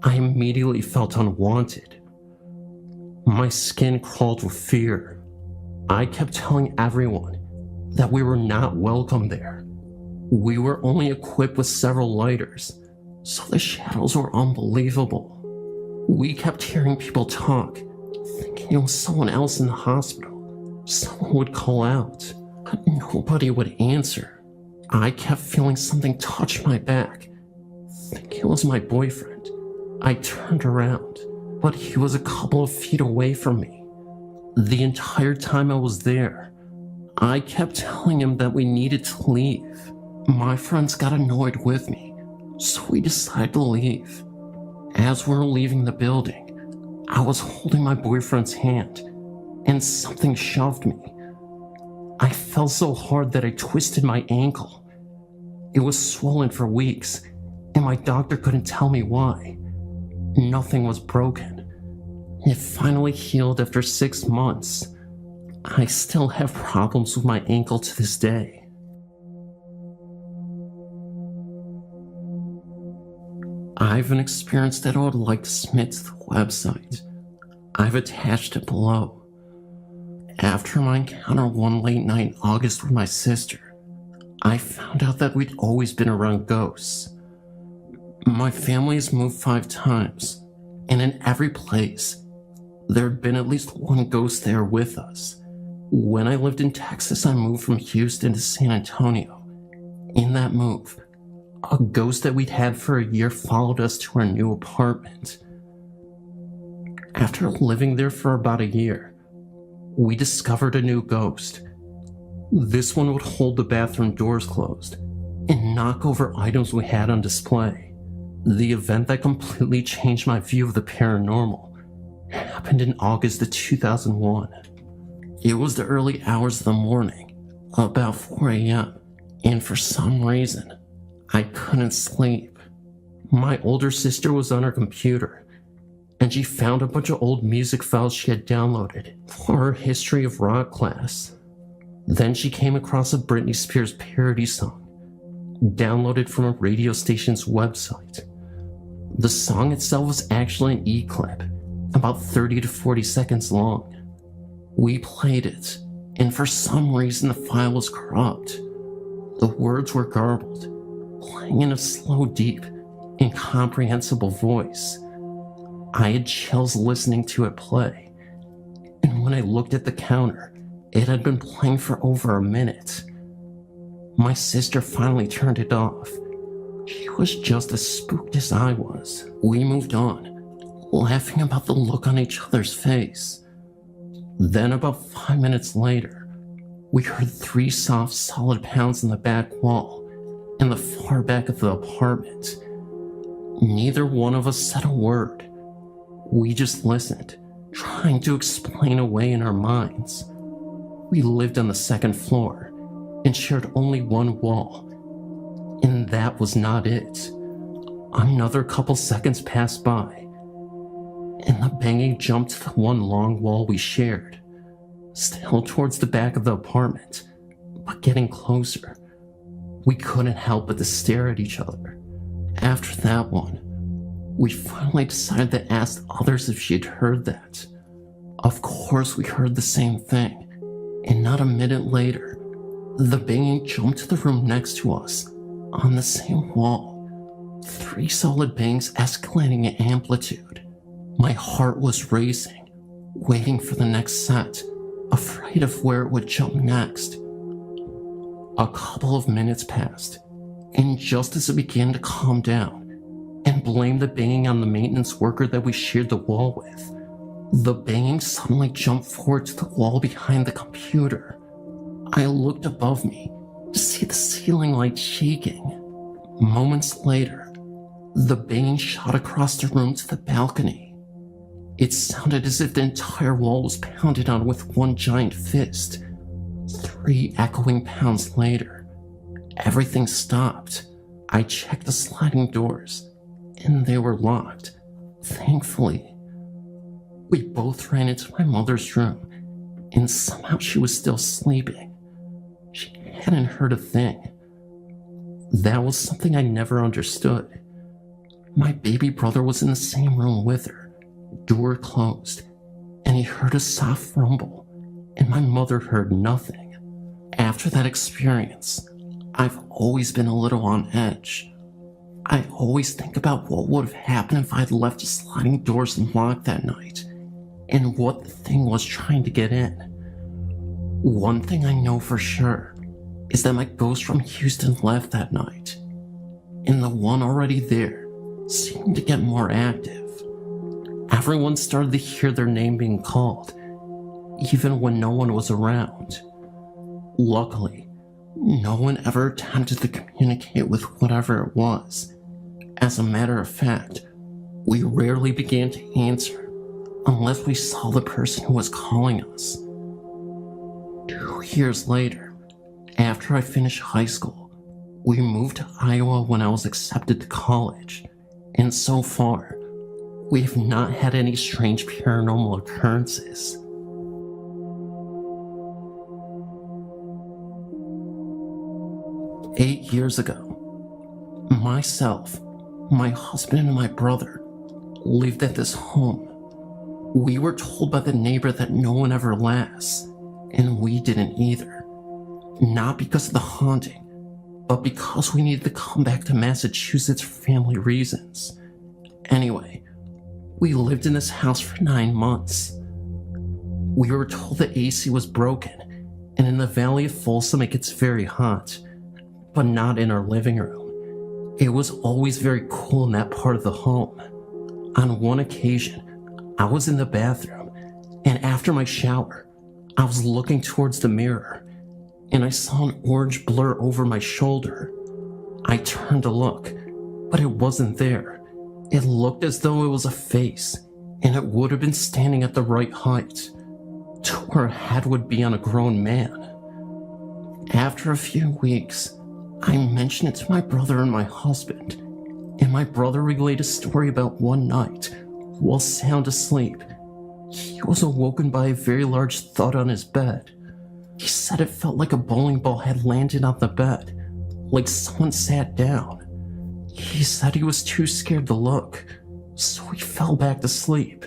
I immediately felt unwanted. My skin crawled with fear. I kept telling everyone that we were not welcome there. We were only equipped with several lighters, so the shadows were unbelievable. We kept hearing people talk, thinking it was someone else in the hospital. Someone would call out, but nobody would answer. I kept feeling something touch my back, thinking it was my boyfriend. I turned around, but he was a couple of feet away from me. The entire time I was there, I kept telling him that we needed to leave. My friends got annoyed with me, so we decided to leave. As we were leaving the building, I was holding my boyfriend's hand, and something shoved me. I fell so hard that I twisted my ankle. It was swollen for weeks, and my doctor couldn't tell me why. Nothing was broken. It finally healed after 6 months. I still have problems with my ankle to this day. I have an experience that I would like to submit to the website. I've attached it below. After my encounter one late night in August with my sister, I found out that we'd always been around ghosts. My family has moved 5 times, and in every place, there had been at least one ghost there with us. When I lived in Texas, I moved from Houston to San Antonio. In that move, a ghost that we'd had for a year followed us to our new apartment. After living there for about a year, we discovered a new ghost. This one would hold the bathroom doors closed and knock over items we had on display. The event that completely changed my view of the paranormal happened in August of 2001. It was the early hours of the morning, about 4 a.m., and for some reason, I couldn't sleep. My older sister was on her computer, and she found a bunch of old music files she had downloaded for her history of rock class. Then she came across a Britney Spears parody song, downloaded from a radio station's website. The song itself was actually an E-clip, about 30 to 40 seconds long. We played it, and for some reason the file was corrupt. The words were garbled, playing in a slow, deep, incomprehensible voice. I had chills listening to it play, and when I looked at the counter, it had been playing for over a minute. My sister finally turned it off. She was just as spooked as I was. We moved on, laughing about the look on each other's face. Then about 5 minutes later, we heard 3 soft, solid pounds in the back wall in the far back of the apartment. Neither one of us said a word. We just listened, trying to explain away in our minds. We lived on the 2nd floor and shared only one wall, and that was not it. Another couple seconds passed by, and the banging jumped to the one long wall we shared, still towards the back of the apartment, but getting closer. We couldn't help but to stare at each other. After that one, we finally decided to ask others if she'd heard that. Of course we heard the same thing, and not a minute later, the banging jumped to the room next to us, on the same wall. 3 solid bangs escalating in amplitude. My heart was racing, waiting for the next set, afraid of where it would jump next. A couple of minutes passed, and just as it began to calm down, and blame the banging on the maintenance worker that we shared the wall with, the banging suddenly jumped forward to the wall behind the computer. I looked above me to see the ceiling light shaking. Moments later, the banging shot across the room to the balcony. It sounded as if the entire wall was pounded on with one giant fist. 3 echoing pounds later, everything stopped. I checked the sliding doors, and they were locked, thankfully. We both ran into my mother's room, and somehow she was still sleeping. She hadn't heard a thing. That was something I never understood. My baby brother was in the same room with her, door closed, and he heard a soft rumble, and my mother heard nothing. After that experience, I've always been a little on edge. I always think about what would have happened if I'd left the sliding doors unlocked that night, and what the thing was trying to get in. One thing I know for sure is that my ghost from Houston left that night, and the one already there seemed to get more active. Everyone started to hear their name being called, even when no one was around. Luckily, no one ever attempted to communicate with whatever it was. As a matter of fact, we rarely began to answer unless we saw the person who was calling us. 2 years later, after I finished high school, we moved to Iowa when I was accepted to college, and so far, we have not had any strange paranormal occurrences. "8 years ago, myself, my husband, and my brother lived at this home. We were told by the neighbor that no one ever lasts, and we didn't either. Not because of the haunting, but because we needed to come back to Massachusetts for family reasons. Anyway, we lived in this house for 9 months. We were told the AC was broken, and in the Valley of Folsom it gets very hot, but not in our living room. It was always very cool in that part of the home. On one occasion, I was in the bathroom, and after my shower, I was looking towards the mirror, and I saw an orange blur over my shoulder. I turned to look, but it wasn't there. It looked as though it was a face, and it would have been standing at the right height, to where a head would be on a grown man. After a few weeks, I mentioned it to my brother and my husband, and my brother relayed a story about one night, while sound asleep, he was awoken by a very large thud on his bed. He said it felt like a bowling ball had landed on the bed, like someone sat down. He said he was too scared to look, so he fell back to sleep.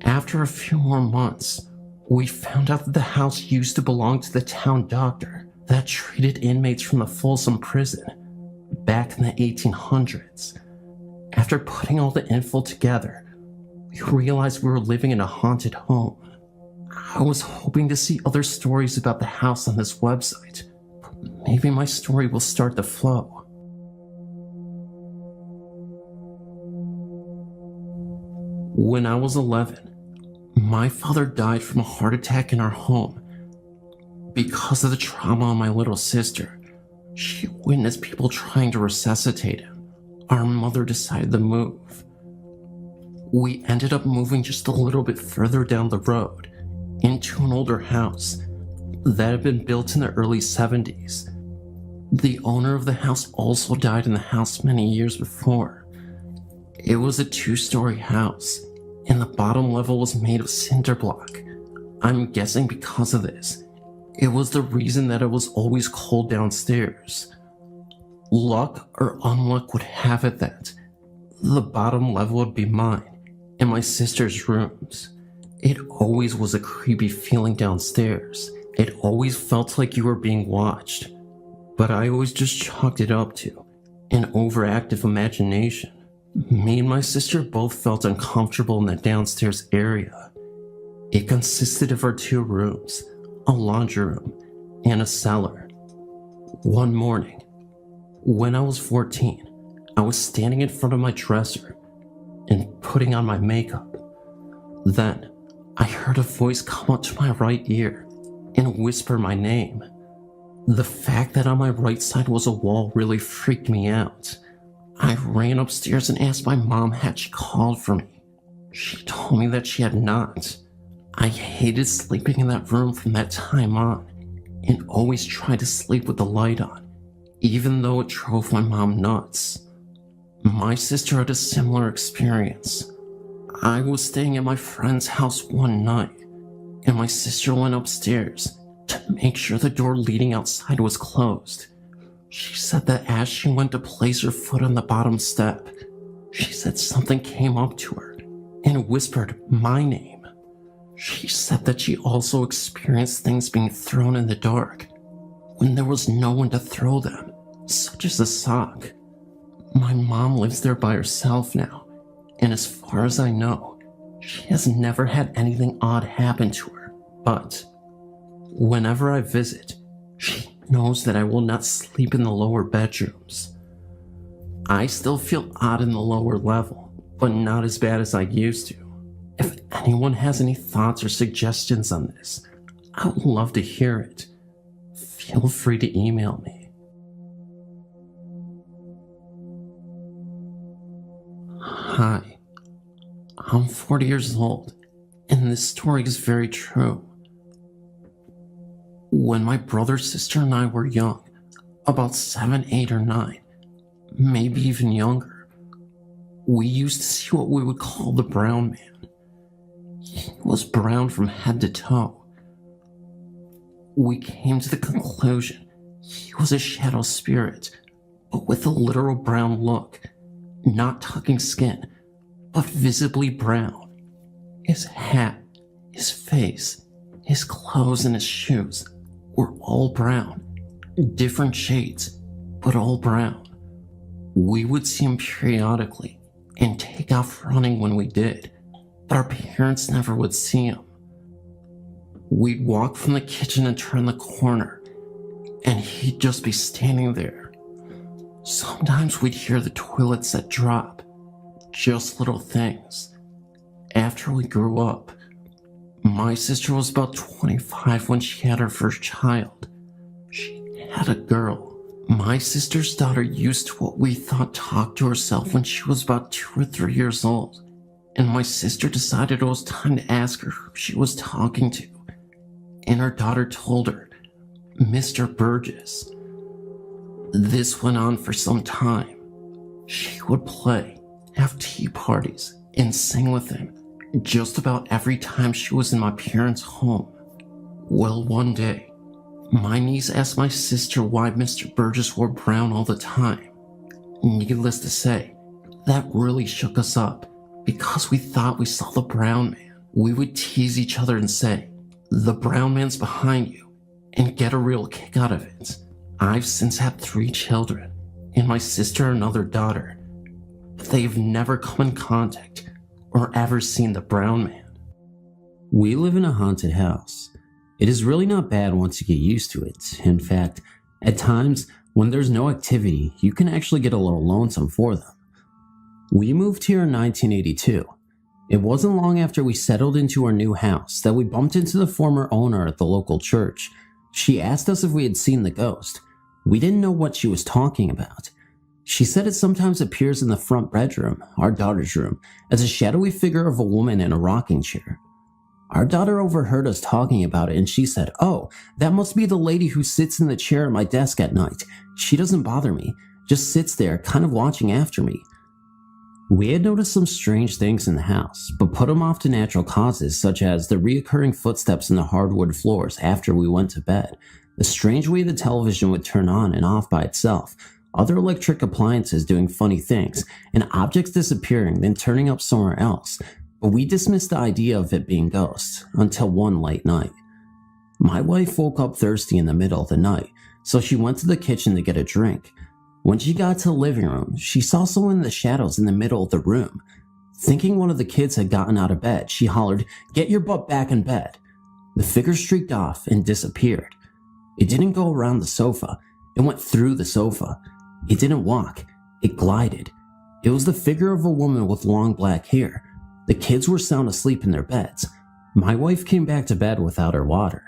After a few more months, we found out that the house used to belong to the town doctor that treated inmates from the Folsom prison back in the 1800s. After putting all the info together, we realized we were living in a haunted home. I was hoping to see other stories about the house on this website, but maybe my story will start to flow. When I was 11, my father died from a heart attack in our home. Because of the trauma on my little sister, she witnessed people trying to resuscitate him. Our mother decided to move. We ended up moving just a little bit further down the road, into an older house that had been built in the early 70s. The owner of the house also died in the house many years before. It was a 2-story house, and the bottom level was made of cinder block. I'm guessing because of this, it was the reason that it was always cold downstairs. Luck or unluck would have it that the bottom level would be mine and my sister's rooms. It always was a creepy feeling downstairs. It always felt like you were being watched, but I always just chalked it up to an overactive imagination. Me and my sister both felt uncomfortable in the downstairs area. It consisted of our 2 rooms, a laundry room, and a cellar. One morning, when I was 14, I was standing in front of my dresser and putting on my makeup. Then, I heard a voice come up to my right ear and whisper my name. The fact that on my right side was a wall really freaked me out. I ran upstairs and asked my mom had she called for me. She told me that she had not. I hated sleeping in that room from that time on, and always tried to sleep with the light on, even though it drove my mom nuts. My sister had a similar experience. I was staying at my friend's house one night, and my sister went upstairs to make sure the door leading outside was closed. She said that as she went to place her foot on the bottom step, she said something came up to her and whispered my name. She said that she also experienced things being thrown in the dark when there was no one to throw them, such as a sock. My mom lives there by herself now, and as far as I know, she has never had anything odd happen to her. But whenever I visit, she knows that I will not sleep in the lower bedrooms. I still feel odd in the lower level, but not as bad as I used to. If anyone has any thoughts or suggestions on this, I would love to hear it. Feel free to email me. Hi, I'm 40 years old, and this story is very true. When my brother, sister, and I were young, about 7, 8, or 9, maybe even younger, we used to see what we would call the brown man. He was brown from head to toe. We came to the conclusion he was a shadow spirit, but with a literal brown look, not tucking skin, but visibly brown. His hat, his face, his clothes, and his shoes were all brown, different shades, but all brown. We would see him periodically and take off running when we did, but our parents never would see him. We'd walk from the kitchen and turn the corner, and he'd just be standing there. Sometimes we'd hear the toilet set drop, just little things. After we grew up, my sister was about 25 when she had her first child. She had a girl. My sister's daughter used to what we thought talk to herself when she was about 2 or 3 years old, and my sister decided it was time to ask her who she was talking to, and her daughter told her, Mr. Burgess. This went on for some time. She would play, have tea parties, and sing with him just about every time she was in my parents' home. Well, one day, my niece asked my sister why Mr. Burgess wore brown all the time. Needless to say, that really shook us up because we thought we saw the brown man. We would tease each other and say, the brown man's behind you, and get a real kick out of it. I've since had 3 children, and my sister another daughter, but they've never come in contact or ever seen the brown man. We live in a haunted house. It is really not bad once you get used to it. In fact, at times, when there's no activity, you can actually get a little lonesome for them. We moved here in 1982. It wasn't long after we settled into our new house that we bumped into the former owner at the local church. She asked us if we had seen the ghost. We didn't know what she was talking about. She said it sometimes appears in the front bedroom, our daughter's room, as a shadowy figure of a woman in a rocking chair. Our daughter overheard us talking about it and she said, "Oh, that must be the lady who sits in the chair at my desk at night. She doesn't bother me, just sits there kind of watching after me." We had noticed some strange things in the house, but put them off to natural causes such as the reoccurring footsteps in the hardwood floors after we went to bed, the strange way the television would turn on and off by itself, other electric appliances doing funny things, and objects disappearing then turning up somewhere else, but we dismissed the idea of it being ghosts until one late night. My wife woke up thirsty in the middle of the night, so she went to the kitchen to get a drink. When she got to the living room, she saw someone in the shadows in the middle of the room. Thinking one of the kids had gotten out of bed, she hollered, "Get your butt back in bed." The figure streaked off and disappeared. It didn't go around the sofa, it went through the sofa. It didn't walk, it glided. It was the figure of a woman with long black hair. The kids were sound asleep in their beds. My wife came back to bed without her water.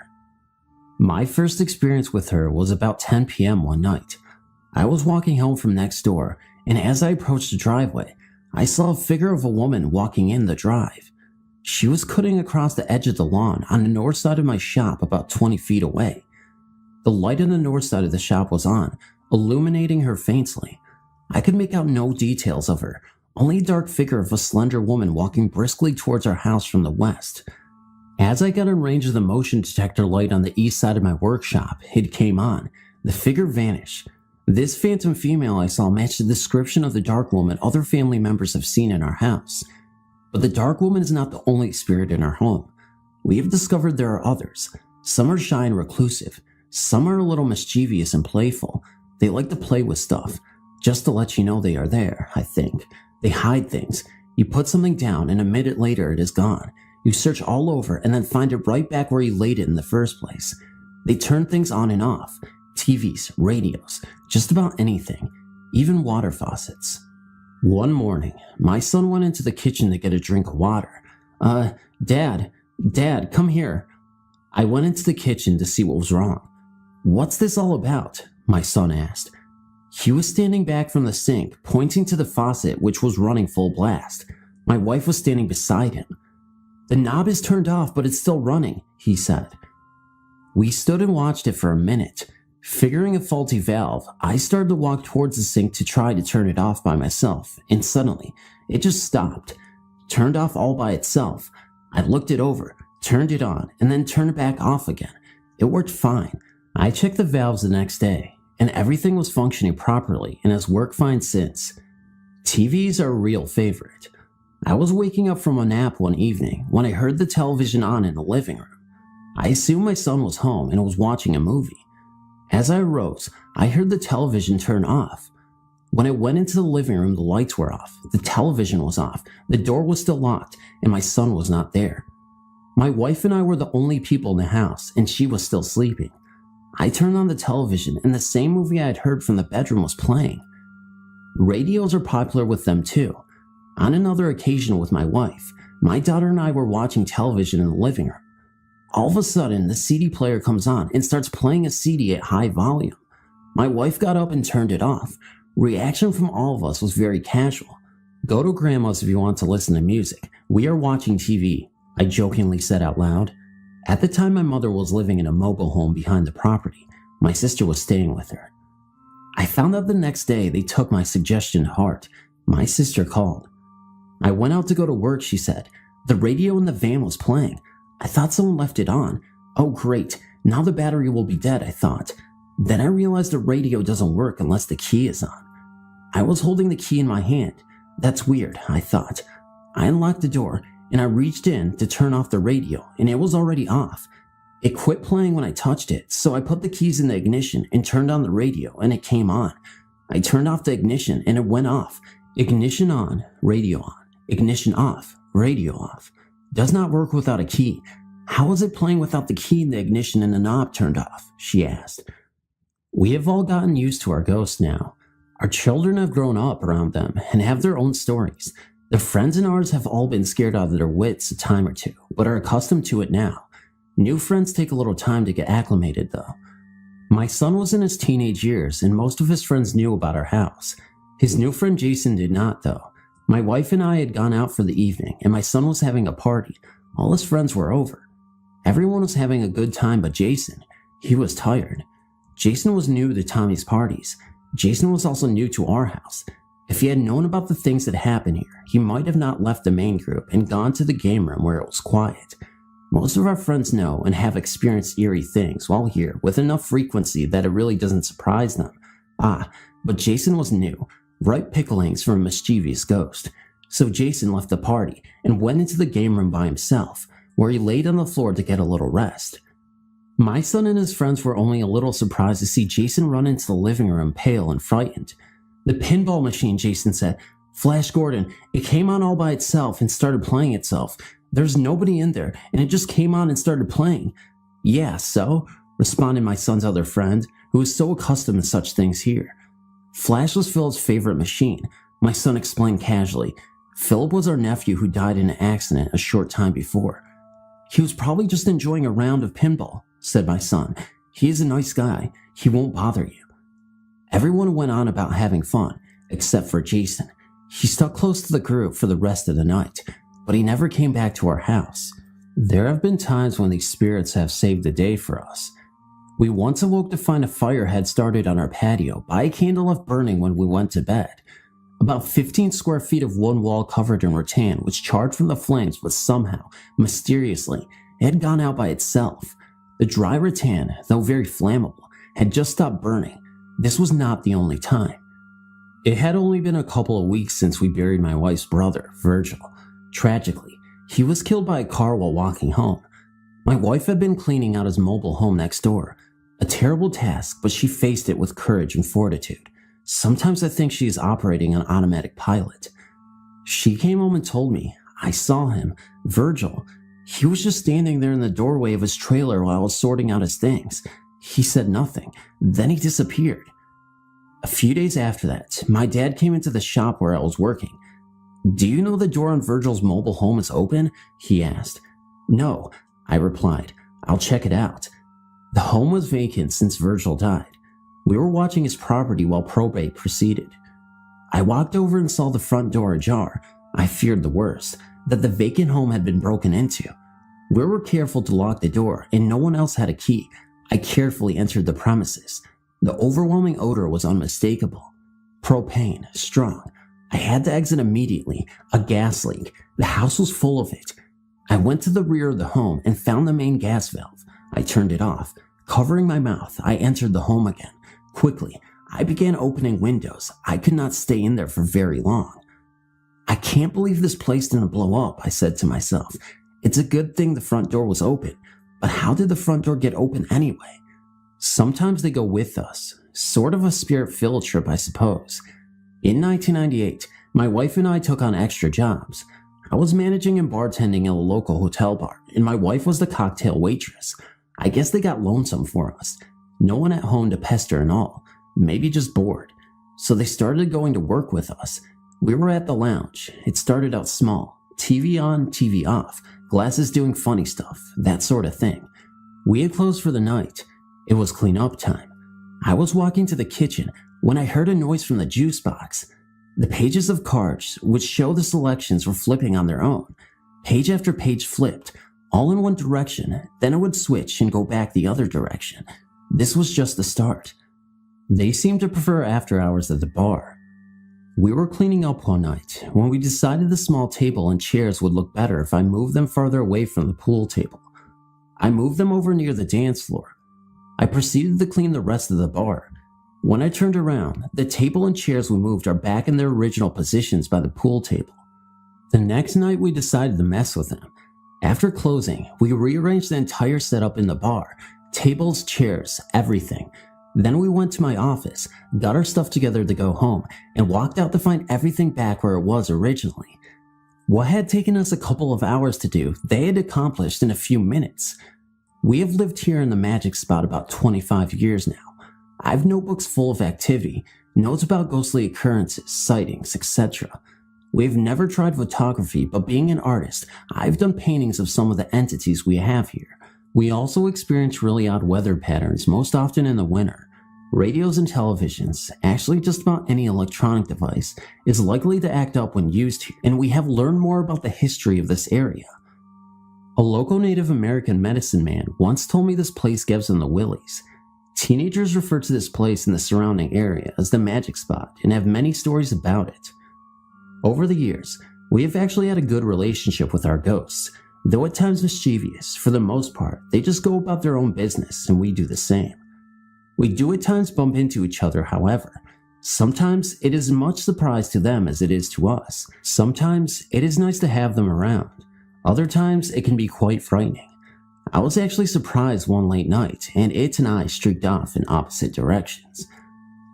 My first experience with her was about 10 p.m. one night. I was walking home from next door, and as I approached the driveway, I saw a figure of a woman walking in the drive. She was cutting across the edge of the lawn on the north side of my shop about 20 feet away. The light on the north side of the shop was on, illuminating her faintly. I could make out no details of her, only a dark figure of a slender woman walking briskly towards our house from the west. As I got in range of the motion detector light on the east side of my workshop, it came on. The figure vanished. This phantom female I saw matched the description of the dark woman other family members have seen in our house. But the dark woman is not the only spirit in our home. We have discovered there are others. Some are shy and reclusive. Some are a little mischievous and playful. They like to play with stuff, just to let you know they are there, I think. They hide things. You put something down and a minute later it is gone. You search all over and then find it right back where you laid it in the first place. They turn things on and off. TVs, radios, just about anything, even water faucets. One morning, my son went into the kitchen to get a drink of water. Dad, come here. I went into the kitchen to see what was wrong. "What's this all about?" my son asked. He was standing back from the sink, pointing to the faucet which was running full blast. My wife was standing beside him. "The knob is turned off, but it's still running," he said. We stood and watched it for a minute. Figuring a faulty valve, I started to walk towards the sink to try to turn it off by myself, and suddenly, it just stopped. Turned off all by itself. I looked it over, turned it on, and then turned it back off again. It worked fine. I checked the valves the next day, and everything was functioning properly and has worked fine since. TVs are a real favorite. I was waking up from a nap one evening when I heard the television on in the living room. I assumed my son was home and was watching a movie. As I arose, I heard the television turn off. When I went into the living room, the lights were off, the television was off, the door was still locked, and my son was not there. My wife and I were the only people in the house, and she was still sleeping. I turned on the television, and the same movie I had heard from the bedroom was playing. Radios are popular with them too. On another occasion with my wife, my daughter and I were watching television in the living room. All of a sudden, the CD player comes on and starts playing a CD at high volume. My wife got up and turned it off. Reaction from all of us was very casual. "Go to grandma's if you want to listen to music. We are watching TV," I jokingly said out loud. At the time, my mother was living in a mobile home behind the property. My sister was staying with her. I found out the next day they took my suggestion to heart. My sister called. "I went out to go to work," she said. "The radio in the van was playing. I thought someone left it on. Oh great, now the battery will be dead," I thought. Then I realized the radio doesn't work unless the key is on. I was holding the key in my hand. That's weird, I thought. I unlocked the door and I reached in to turn off the radio, and it was already off. It quit playing when I touched it, so I put the keys in the ignition and turned on the radio, and it came on. I turned off the ignition and it went off. Ignition on, radio on. Ignition off, radio off. Does not work without a key. How was it playing without the key in the ignition and the knob turned off?" she asked. We have all gotten used to our ghosts now. Our children have grown up around them and have their own stories. Their friends and ours have all been scared out of their wits a time or two, but are accustomed to it now. New friends take a little time to get acclimated though. My son was in his teenage years and most of his friends knew about our house. His new friend Jason did not though. My wife and I had gone out for the evening and my son was having a party. All his friends were over. Everyone was having a good time but Jason. He was tired. Jason was new to Tommy's parties. Jason was also new to our house. If he had known about the things that happened here, he might have not left the main group and gone to the game room where it was quiet. Most of our friends know and have experienced eerie things while here with enough frequency that it really doesn't surprise them. But Jason was new, ripe picklings from a mischievous ghost. So Jason left the party and went into the game room by himself, where he laid on the floor to get a little rest. My son and his friends were only a little surprised to see Jason run into the living room pale and frightened. "The pinball machine," Jason said. "Flash Gordon, it came on all by itself and started playing itself. There's nobody in there, and it just came on and started playing." "Yeah, so?" responded my son's other friend, who was so accustomed to such things here. "Flash was Phil's favorite machine," my son explained casually. "Philip was our nephew who died in an accident a short time before." "He was probably just enjoying a round of pinball," said my son. "He is a nice guy. He won't bother you." Everyone went on about having fun, except for Jason. He stuck close to the group for the rest of the night, but he never came back to our house. There have been times when these spirits have saved the day for us. We once awoke to find a fire had started on our patio by a candle left burning when we went to bed. About 15 square feet of one wall covered in rattan was charred from the flames, but somehow, mysteriously, it had gone out by itself. The dry rattan, though very flammable, had just stopped burning. This was not the only time. It had only been a couple of weeks since we buried my wife's brother, Virgil. Tragically, he was killed by a car while walking home. My wife had been cleaning out his mobile home next door. A terrible task, but she faced it with courage and fortitude. Sometimes I think she is operating on automatic pilot. She came home and told me, "I saw him, Virgil. He was just standing there in the doorway of his trailer while I was sorting out his things. He said nothing. Then he disappeared." A few days after that, my dad came into the shop where I was working. "Do you know the door on Virgil's mobile home is open?" he asked. "No," I replied. "I'll check it out." The home was vacant since Virgil died. We were watching his property while probate proceeded. I walked over and saw the front door ajar. I feared the worst, that the vacant home had been broken into. We were careful to lock the door, and no one else had a key. I carefully entered the premises. The overwhelming odor was unmistakable. Propane, strong. I had to exit immediately. A gas leak. The house was full of it. I went to the rear of the home and found the main gas valve. I turned it off. Covering my mouth, I entered the home again. Quickly, I began opening windows. I could not stay in there for very long. "I can't believe this place didn't blow up," I said to myself. "It's a good thing the front door was open, but how did the front door get open anyway?" Sometimes they go with us, sort of a spirit field trip, I suppose. In 1998, my wife and I took on extra jobs. I was managing and bartending at a local hotel bar, and my wife was the cocktail waitress. I guess they got lonesome for us. No one at home to pester and all, maybe just bored. So they started going to work with us. We were at the lounge. It started out small. TV on, TV off, glasses doing funny stuff, that sort of thing. We had closed for the night. It was clean up time. I was walking to the kitchen when I heard a noise from the juice box. The pages of cards, which show the selections, were flipping on their own. Page after page flipped, all in one direction, then it would switch and go back the other direction. This was just the start. They seemed to prefer after hours at the bar. We were cleaning up one night when we decided the small table and chairs would look better if I moved them farther away from the pool table. I moved them over near the dance floor. I proceeded to clean the rest of the bar. When I turned around, the table and chairs we moved are back in their original positions by the pool table. The next night we decided to mess with them. After closing, we rearranged the entire setup in the bar, tables, chairs, everything. Then we went to my office, got our stuff together to go home, and walked out to find everything back where it was originally. What had taken us a couple of hours to do, they had accomplished in a few minutes. We have lived here in the magic spot about 25 years now. I have notebooks full of activity, notes about ghostly occurrences, sightings, etc. We've never tried photography, but being an artist, I've done paintings of some of the entities we have here. We also experience really odd weather patterns, most often in the winter. Radios and televisions, actually just about any electronic device, is likely to act up when used here, and we have learned more about the history of this area. A local Native American medicine man once told me this place gives them the willies. Teenagers refer to this place in the surrounding area as the magic spot and have many stories about it. Over the years, we have actually had a good relationship with our ghosts, though at times mischievous. For the most part, they just go about their own business and we do the same. We do at times bump into each other, however. Sometimes it is much surprise to them as it is to us. Sometimes it is nice to have them around. Other times it can be quite frightening. I was actually surprised one late night, and it and I streaked off in opposite directions.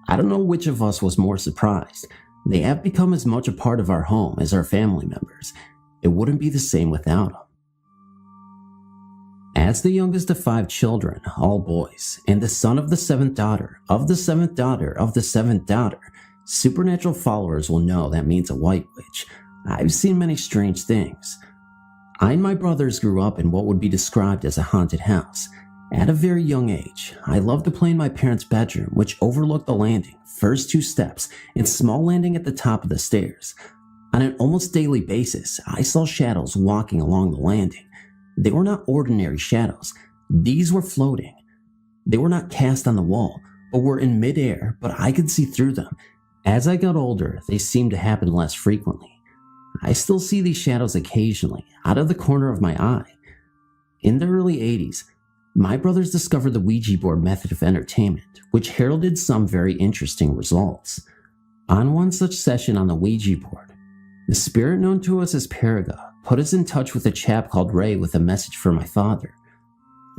I don't know which of us was more surprised. They have become as much a part of our home as our family members. It wouldn't be the same without them. As the youngest of 5 children, all boys, and the son of the 7th daughter, of the 7th daughter, of the 7th daughter, supernatural followers will know that means a white witch. I've seen many strange things. I and my brothers grew up in what would be described as a haunted house. At a very young age, I loved to play in my parents' bedroom, which overlooked the landing, first 2 steps, and small landing at the top of the stairs. On an almost daily basis, I saw shadows walking along the landing. They were not ordinary shadows. These were floating. They were not cast on the wall, but were in midair, but I could see through them. As I got older, they seemed to happen less frequently. I still see these shadows occasionally, out of the corner of my eye. In the early 80s, my brothers discovered the Ouija board method of entertainment, which heralded some very interesting results. On one such session on the Ouija board, the spirit known to us as Paraga put us in touch with a chap called Ray with a message for my father.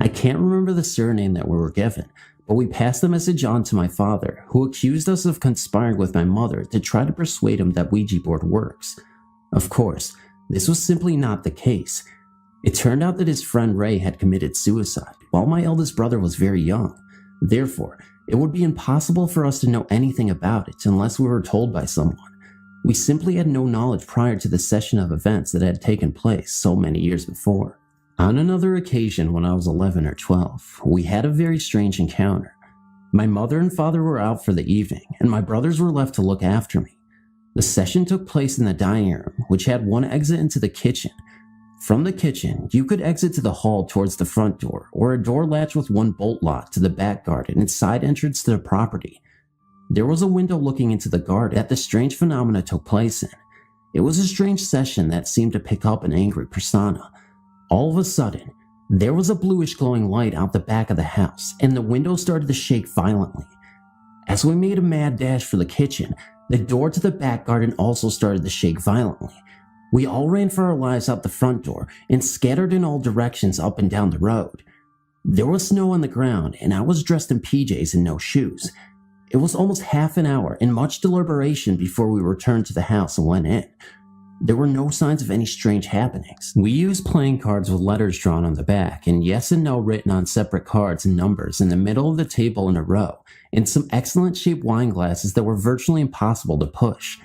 I can't remember the surname that we were given, but we passed the message on to my father, who accused us of conspiring with my mother to try to persuade him that Ouija board works. Of course, this was simply not the case. It turned out that his friend Ray had committed suicide while my eldest brother was very young. Therefore, it would be impossible for us to know anything about it unless we were told by someone. We simply had no knowledge prior to the session of events that had taken place so many years before. On another occasion when I was 11 or 12, we had a very strange encounter. My mother and father were out for the evening, and my brothers were left to look after me. The session took place in the dining room, which had one exit into the kitchen. From the kitchen, you could exit to the hall towards the front door, or a door latch with one bolt lock to the back garden and side entrance to the property. There was a window looking into the garden that the strange phenomena took place in. It was a strange session that seemed to pick up an angry persona. All of a sudden, there was a bluish glowing light out the back of the house, and the window started to shake violently. As we made a mad dash for the kitchen, the door to the back garden also started to shake violently. We all ran for our lives out the front door and scattered in all directions up and down the road. There was snow on the ground, and I was dressed in PJs and no shoes. It was almost half an hour and much deliberation before we returned to the house and went in. There were no signs of any strange happenings. We used playing cards with letters drawn on the back, and yes and no written on separate cards and numbers in the middle of the table in a row, and some excellent shaped wine glasses that were virtually impossible to push.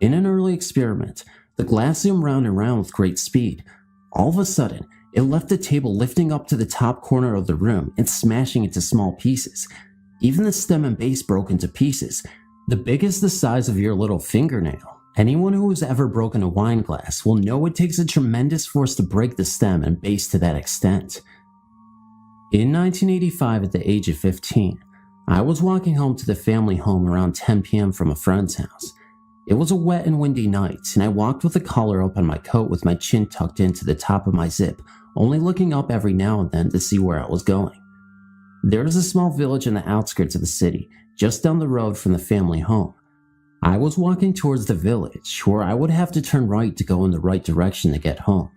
In an early experiment, the glass zoomed round and round with great speed. All of a sudden, it left the table lifting up to the top corner of the room and smashing into small pieces. Even the stem and base broke into pieces, the biggest the size of your little fingernail. Anyone who has ever broken a wine glass will know it takes a tremendous force to break the stem and base to that extent. In 1985, at the age of 15, I was walking home to the family home around 10 p.m. from a friend's house. It was a wet and windy night, and I walked with the collar up on my coat with my chin tucked into the top of my zip, only looking up every now and then to see where I was going. There is a small village in the outskirts of the city, just down the road from the family home. I was walking towards the village, where I would have to turn right to go in the right direction to get home.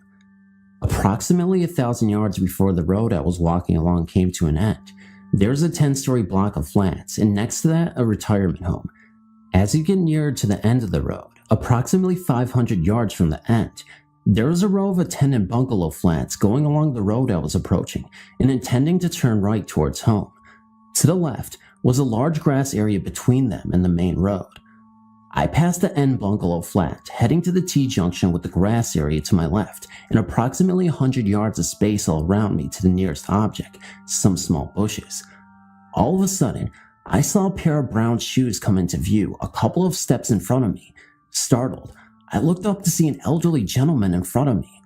Approximately 1,000 yards before the road I was walking along came to an end, there's a 10-story block of flats, and next to that, a retirement home. As you get nearer to the end of the road, approximately 500 yards from the end, there was a row of tenant bungalow flats going along the road I was approaching and intending to turn right towards home. To the left was a large grass area between them and the main road. I passed the end bungalow flat, heading to the T-junction with the grass area to my left and approximately 100 yards of space all around me to the nearest object, some small bushes. All of a sudden, I saw a pair of brown shoes come into view a couple of steps in front of me. Startled, I looked up to see an elderly gentleman in front of me.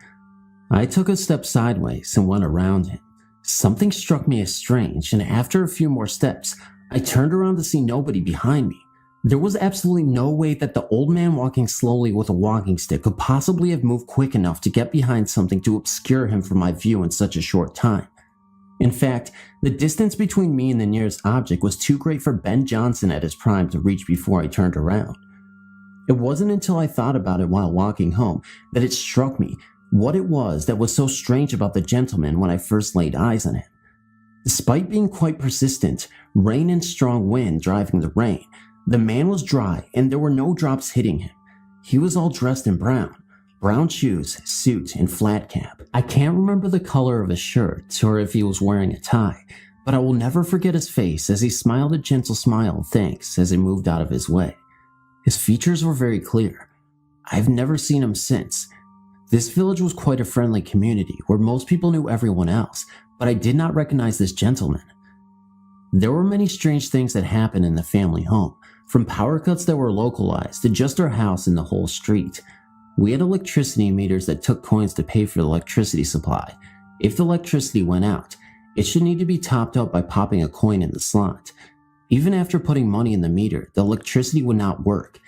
I took a step sideways and went around him. Something struck me as strange, and after a few more steps, I turned around to see nobody behind me. There was absolutely no way that the old man walking slowly with a walking stick could possibly have moved quick enough to get behind something to obscure him from my view in such a short time. In fact, the distance between me and the nearest object was too great for Ben Johnson at his prime to reach before I turned around. It wasn't until I thought about it while walking home that it struck me what it was that was so strange about the gentleman when I first laid eyes on him. Despite being quite persistent, rain and strong wind driving the rain, the man was dry and there were no drops hitting him. He was all dressed in brown shoes, suit, and flat cap. I can't remember the color of his shirt or if he was wearing a tie, but I will never forget his face as he smiled a gentle smile of thanks as he moved out of his way. His features were very clear. I've never seen him since. This village was quite a friendly community where most people knew everyone else, but I did not recognize this gentleman. There were many strange things that happened in the family home, from power cuts that were localized to just our house and the whole street. We had electricity meters that took coins to pay for the electricity supply. If the electricity went out, it should need to be topped up by popping a coin in the slot. Even after putting money in the meter, the electricity would not work.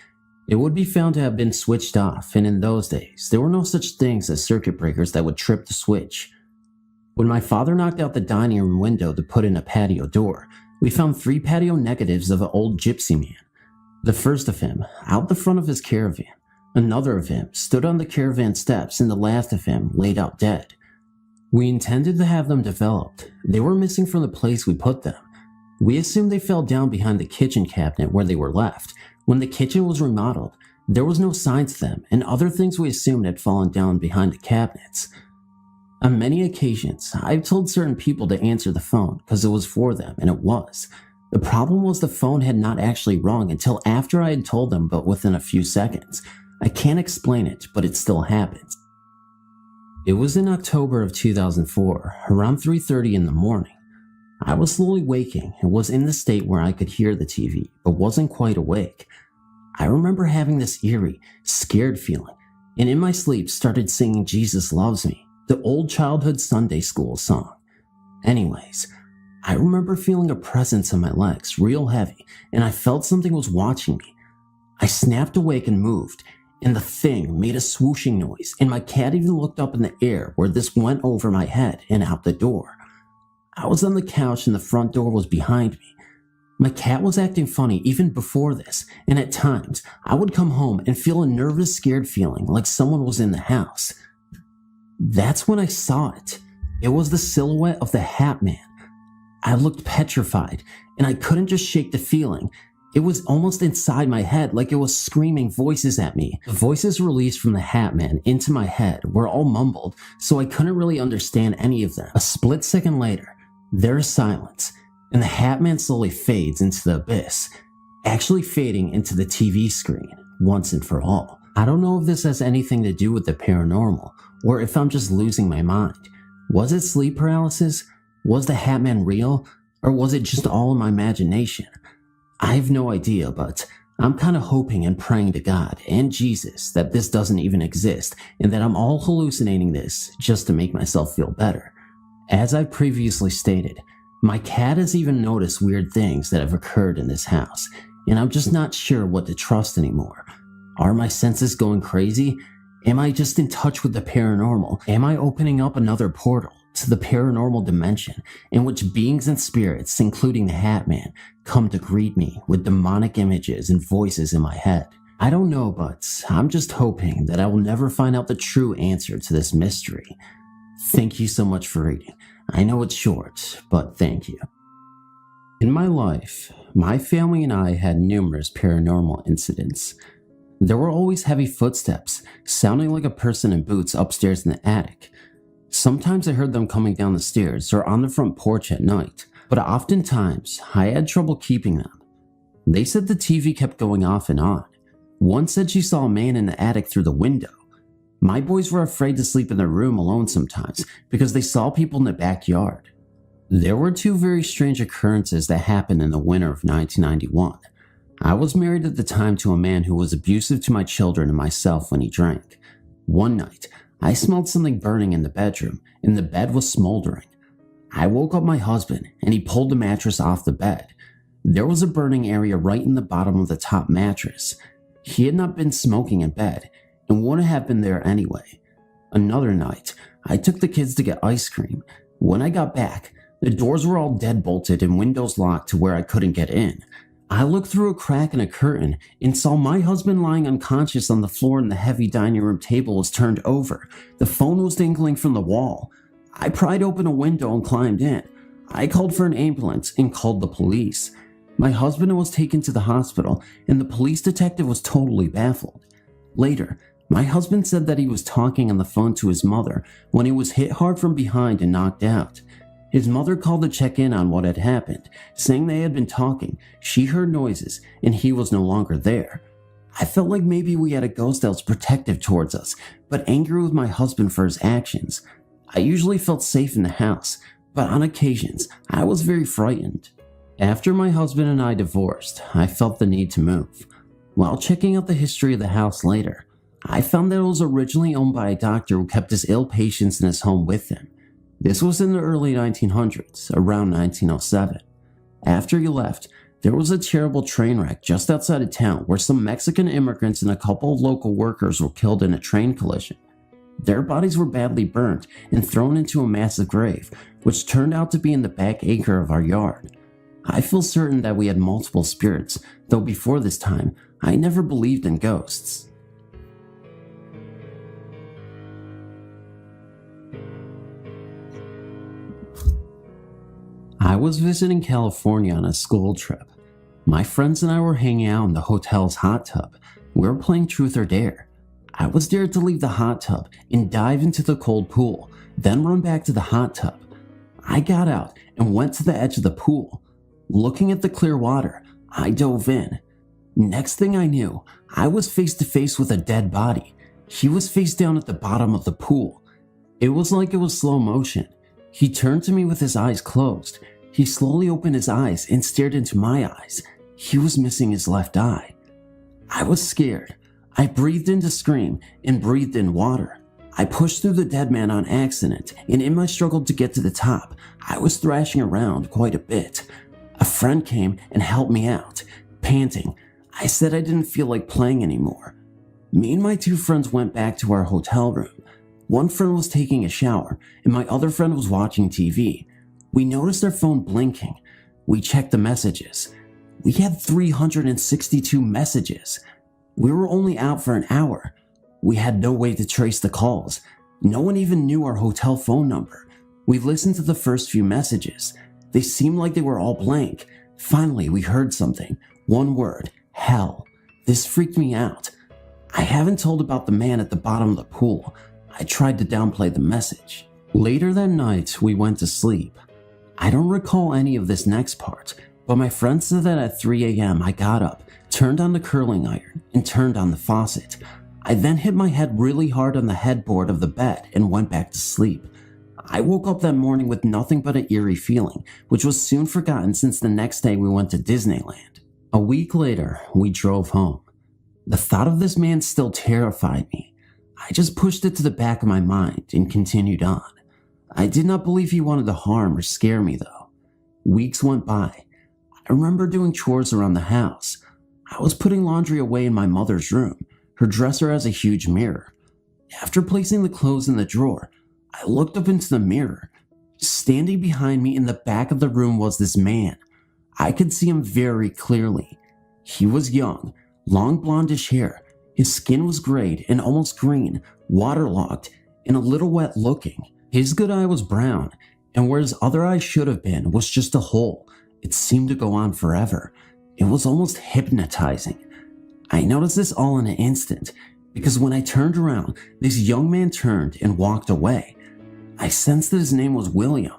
It would be found to have been switched off, and in those days, there were no such things as circuit breakers that would trip the switch. When my father knocked out the dining room window to put in a patio door, we found 3 patio negatives of an old gypsy man. The first of him, out the front of his caravan. Another of him stood on the caravan steps, and the last of him laid out dead. We intended to have them developed. They were missing from the place we put them. We assumed they fell down behind the kitchen cabinet where they were left. When the kitchen was remodeled, there was no signs of them, and other things we assumed had fallen down behind the cabinets. On many occasions, I've told certain people to answer the phone because it was for them, and it was. The problem was the phone had not actually rung until after I had told them, but within a few seconds. I can't explain it, but it still happens. It was in October of 2004, around 3:30 in the morning. I was slowly waking and was in the state where I could hear the TV, but wasn't quite awake. I remember having this eerie, scared feeling, and in my sleep started singing Jesus Loves Me, the old childhood Sunday school song. Anyways, I remember feeling a presence on my legs, real heavy, and I felt something was watching me. I snapped awake and moved, and the thing made a swooshing noise, and my cat even looked up in the air where this went over my head and out the door. I was on the couch and the front door was behind me. My cat was acting funny even before this, and at times, I would come home and feel a nervous, scared feeling like someone was in the house. That's when I saw it. It was the silhouette of the Hat Man. I looked petrified, and I couldn't just shake the feeling. It was almost inside my head, like it was screaming voices at me. The voices released from the Hat Man into my head were all mumbled, so I couldn't really understand any of them. A split second later, there is silence, and the Hat Man slowly fades into the abyss, actually fading into the TV screen once and for all. I don't know if this has anything to do with the paranormal, or if I'm just losing my mind. Was it sleep paralysis? Was the Hat Man real? Or was it just all in my imagination? I have no idea, but I'm kind of hoping and praying to God and Jesus that this doesn't even exist and that I'm all hallucinating this just to make myself feel better. As I previously stated, my cat has even noticed weird things that have occurred in this house, and I'm just not sure what to trust anymore. Are my senses going crazy? Am I just in touch with the paranormal? Am I opening up another portal to the paranormal dimension in which beings and spirits, including the Hat Man, come to greet me with demonic images and voices in my head? I don't know, but I'm just hoping that I will never find out the true answer to this mystery. Thank you so much for reading. I know it's short, but thank you. In my life, my family and I had numerous paranormal incidents. There were always heavy footsteps, sounding like a person in boots upstairs in the attic. Sometimes I heard them coming down the stairs or on the front porch at night, but oftentimes I had trouble keeping them. They said the TV kept going off and on. One said she saw a man in the attic through the window. My boys were afraid to sleep in their room alone sometimes because they saw people in the backyard. There were two very strange occurrences that happened in the winter of 1991. I was married at the time to a man who was abusive to my children and myself when he drank. One night, I smelled something burning in the bedroom, and the bed was smoldering. I woke up my husband, and he pulled the mattress off the bed. There was a burning area right in the bottom of the top mattress. He had not been smoking in bed, and wouldn't have been there anyway. Another night, I took the kids to get ice cream. When I got back, the doors were all dead-bolted and windows locked to where I couldn't get in. I looked through a crack in a curtain and saw my husband lying unconscious on the floor, and the heavy dining room table was turned over. The phone was dangling from the wall. I pried open a window and climbed in. I called for an ambulance and called the police. My husband was taken to the hospital, and the police detective was totally baffled. Later, my husband said that he was talking on the phone to his mother when he was hit hard from behind and knocked out. His mother called to check in on what had happened, saying they had been talking, she heard noises, and he was no longer there. I felt like maybe we had a ghost that was protective towards us, but angry with my husband for his actions. I usually felt safe in the house, but on occasions, I was very frightened. After my husband and I divorced, I felt the need to move. While checking out the history of the house later, I found that it was originally owned by a doctor who kept his ill patients in his home with him. This was in the early 1900s, around 1907. After he left, there was a terrible train wreck just outside of town where some Mexican immigrants and a couple of local workers were killed in a train collision. Their bodies were badly burnt and thrown into a massive grave, which turned out to be in the back acre of our yard. I feel certain that we had multiple spirits, though before this time, I never believed in ghosts. I was visiting California on a school trip. My friends and I were hanging out in the hotel's hot tub. We were playing Truth or Dare. I was dared to leave the hot tub and dive into the cold pool, then run back to the hot tub. I got out and went to the edge of the pool. Looking at the clear water, I dove in. Next thing I knew, I was face to face with a dead body. He was face down at the bottom of the pool. It was like it was slow motion. He turned to me with his eyes closed. He slowly opened his eyes and stared into my eyes. He was missing his left eye. I was scared. I breathed in to scream and breathed in water. I pushed through the dead man on accident, and in my struggle to get to the top, I was thrashing around quite a bit. A friend came and helped me out. Panting, I said I didn't feel like playing anymore. Me and my two friends went back to our hotel room. One friend was taking a shower, and my other friend was watching TV. We noticed our phone blinking. We checked the messages. We had 362 messages. We were only out for an hour. We had no way to trace the calls. No one even knew our hotel phone number. We listened to the first few messages. They seemed like they were all blank. Finally, we heard something. One word, hell. This freaked me out. I haven't told about the man at the bottom of the pool. I tried to downplay the message. Later that night, we went to sleep. I don't recall any of this next part, but my friend said that at 3 a.m. I got up, turned on the curling iron, and turned on the faucet. I then hit my head really hard on the headboard of the bed and went back to sleep. I woke up that morning with nothing but an eerie feeling, which was soon forgotten since the next day we went to Disneyland. A week later, we drove home. The thought of this man still terrified me. I just pushed it to the back of my mind and continued on. I did not believe he wanted to harm or scare me though. Weeks went by. I remember doing chores around the house. I was putting laundry away in my mother's room. Her dresser has a huge mirror. After placing the clothes in the drawer, I looked up into the mirror. Standing behind me in the back of the room was this man. I could see him very clearly. He was young, long blondish hair. His skin was grayed and almost green, waterlogged, and a little wet looking. His good eye was brown, and where his other eye should have been was just a hole. It seemed to go on forever. It was almost hypnotizing. I noticed this all in an instant, because when I turned around, this young man turned and walked away. I sensed that his name was William.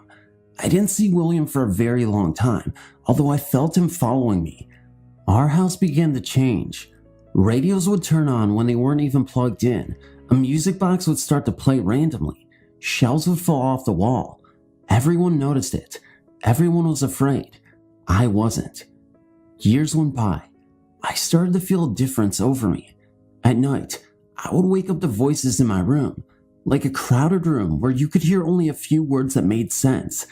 I didn't see William for a very long time, although I felt him following me. Our house began to change. Radios would turn on when they weren't even plugged in. A music box would start to play randomly. Shelves would fall off the wall. Everyone noticed it. Everyone was afraid. I wasn't. Years went by. I started to feel a difference over me. At night, I would wake up to voices in my room, like a crowded room where you could hear only a few words that made sense.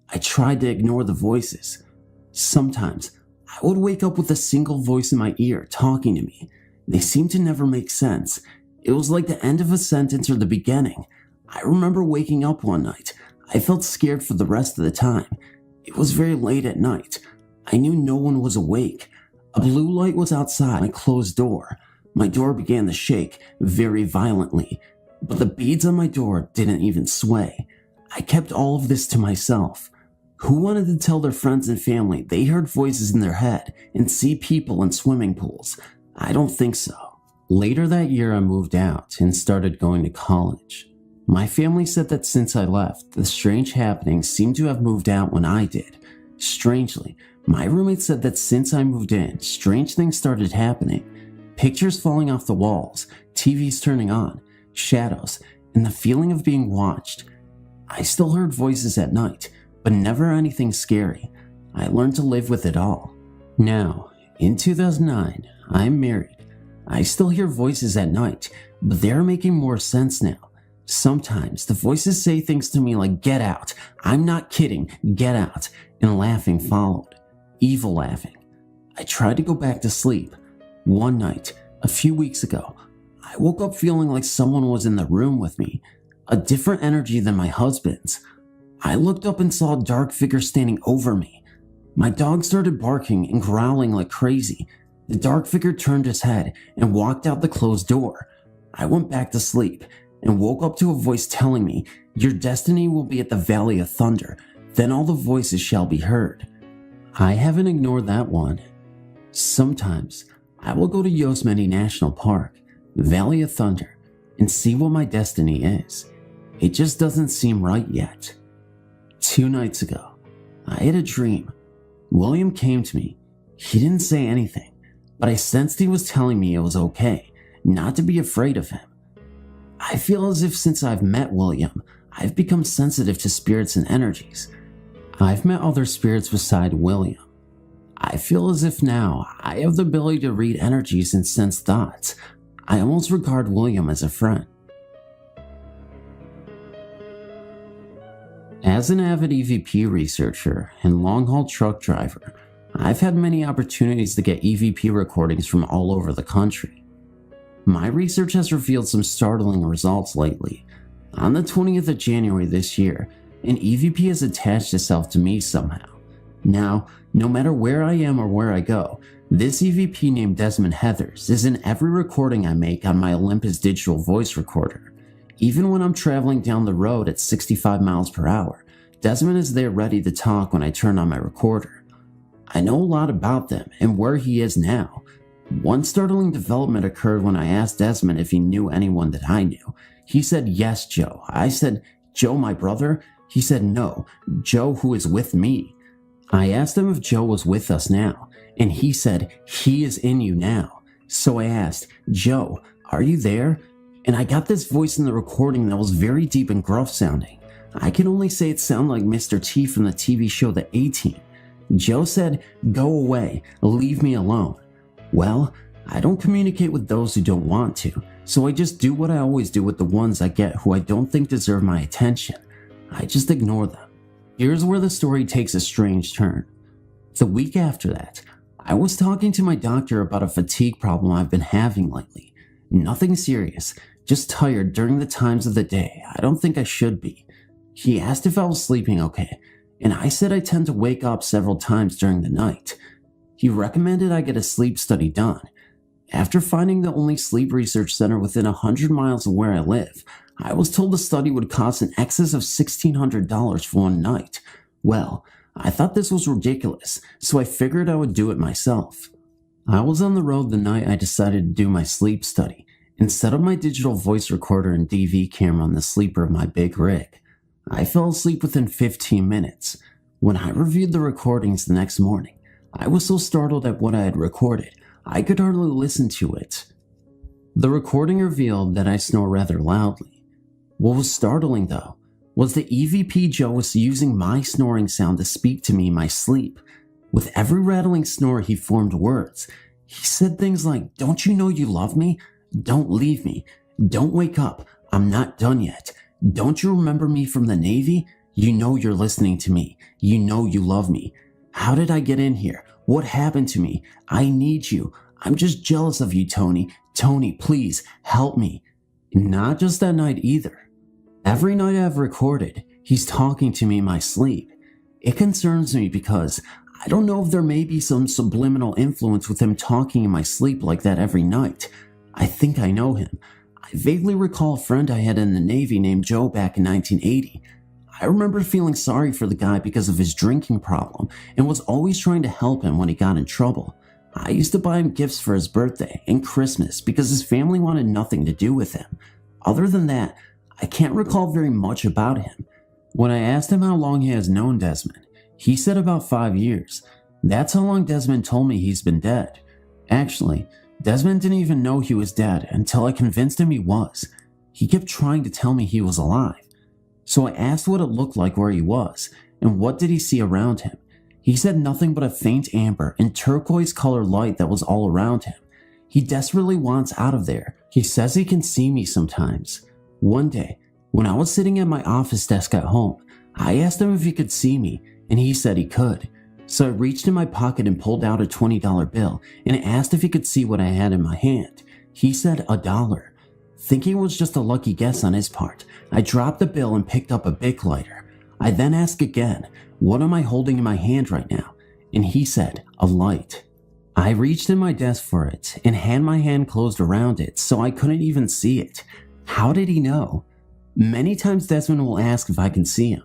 I tried to ignore the voices. Sometimes, I would wake up with a single voice in my ear talking to me. They seemed to never make sense. It was like the end of a sentence or the beginning. I remember waking up one night. I felt scared for the rest of the time. It was very late at night. I knew no one was awake. A blue light was outside my closed door. My door began to shake very violently, but the beads on my door didn't even sway. I kept all of this to myself. Who wanted to tell their friends and family they heard voices in their head and see people in swimming pools? I don't think so. Later that year, I moved out and started going to college. My family said that since I left, the strange happenings seemed to have moved out when I did. Strangely, my roommate said that since I moved in, strange things started happening. Pictures falling off the walls, TVs turning on, shadows, and the feeling of being watched. I still heard voices at night, but never anything scary. I learned to live with it all. Now, in 2009, I'm married. I still hear voices at night, but they're making more sense now. Sometimes the voices say things to me like, "Get out, I'm not kidding, get out," and laughing followed. Evil laughing. I tried to go back to sleep. One night, a few weeks ago, I woke up feeling like someone was in the room with me, a different energy than my husband's. I looked up and saw a dark figure standing over me. My dog started barking and growling like crazy. The dark figure turned his head and walked out the closed door. I went back to sleep and woke up to a voice telling me, "Your destiny will be at the Valley of Thunder, then all the voices shall be heard." I haven't ignored that one. Sometimes, I will go to Yosemite National Park, Valley of Thunder, and see what my destiny is. It just doesn't seem right yet. 2 nights ago, I had a dream. William came to me. He didn't say anything, but I sensed he was telling me it was okay, not to be afraid of him. I feel as if since I've met William, I've become sensitive to spirits and energies. I've met other spirits beside William. I feel as if now I have the ability to read energies and sense thoughts. I almost regard William as a friend. As an avid EVP researcher and long-haul truck driver, I've had many opportunities to get EVP recordings from all over the country. My research has revealed some startling results lately. On the 20th of January this year, an EVP has attached itself to me somehow. Now, no matter where I am or where I go, this EVP named Desmond Heathers is in every recording I make on my Olympus digital voice recorder. Even when I'm traveling down the road at 65 miles per hour, Desmond is there ready to talk when I turn on my recorder. I know a lot about them and where he is now. One startling development occurred when I asked Desmond if he knew anyone that I knew. He said, "Yes, Joe." I said, "Joe, my brother?" He said, "No, Joe who is with me." I asked him if Joe was with us now, and he said, "He is in you now." So I asked, "Joe, are you there?" And I got this voice in the recording that was very deep and gruff sounding. I can only say it sounded like Mr. T from the TV show The A-Team. Joe said, "Go away, leave me alone." Well, I don't communicate with those who don't want to, so I just do what I always do with the ones I get who I don't think deserve my attention. I just ignore them. Here's where the story takes a strange turn. The week after that, I was talking to my doctor about a fatigue problem I've been having lately. Nothing serious, just tired during the times of the day I don't think I should be. He asked if I was sleeping okay, and I said I tend to wake up several times during the night. He recommended I get a sleep study done. After finding the only sleep research center within 100 miles of where I live, I was told the study would cost in excess of $1,600 for one night. Well, I thought this was ridiculous, so I figured I would do it myself. I was on the road the night I decided to do my sleep study, and set up my digital voice recorder and DV camera on the sleeper of my big rig. I fell asleep within 15 minutes. When I reviewed the recordings the next morning, I was so startled at what I had recorded, I could hardly listen to it. The recording revealed that I snore rather loudly. What was startling, though, was that EVP Joe was using my snoring sound to speak to me in my sleep. With every rattling snore, he formed words. He said things like, "Don't you know you love me? Don't leave me. Don't wake up. I'm not done yet. Don't you remember me from the Navy? You know you're listening to me. You know you love me. How did I get in here? What happened to me? I need you. I'm just jealous of you, Tony. Tony, please, help me." Not just that night either. Every night I've recorded, he's talking to me in my sleep. It concerns me because I don't know if there may be some subliminal influence with him talking in my sleep like that every night. I think I know him. I vaguely recall a friend I had in the Navy named Joe back in 1980. I remember feeling sorry for the guy because of his drinking problem and was always trying to help him when he got in trouble. I used to buy him gifts for his birthday and Christmas because his family wanted nothing to do with him. Other than that, I can't recall very much about him. When I asked him how long he has known Desmond, he said about 5 years. That's how long Desmond told me he's been dead. Actually, Desmond didn't even know he was dead until I convinced him he was. He kept trying to tell me he was alive. So I asked what it looked like where he was, and what did he see around him. He said nothing but a faint amber and turquoise colored light that was all around him. He desperately wants out of there. He says he can see me sometimes. One day, when I was sitting at my office desk at home, I asked him if he could see me, and he said he could. So I reached in my pocket and pulled out a $20 bill and asked if he could see what I had in my hand. He said $1. Thinking it was just a lucky guess on his part, I dropped the bill and picked up a Bic lighter. I then asked again, "What am I holding in my hand right now?" And he said, "A light." I reached in my desk for it and had my hand closed around it so I couldn't even see it. How did he know? Many times Desmond will ask if I can see him.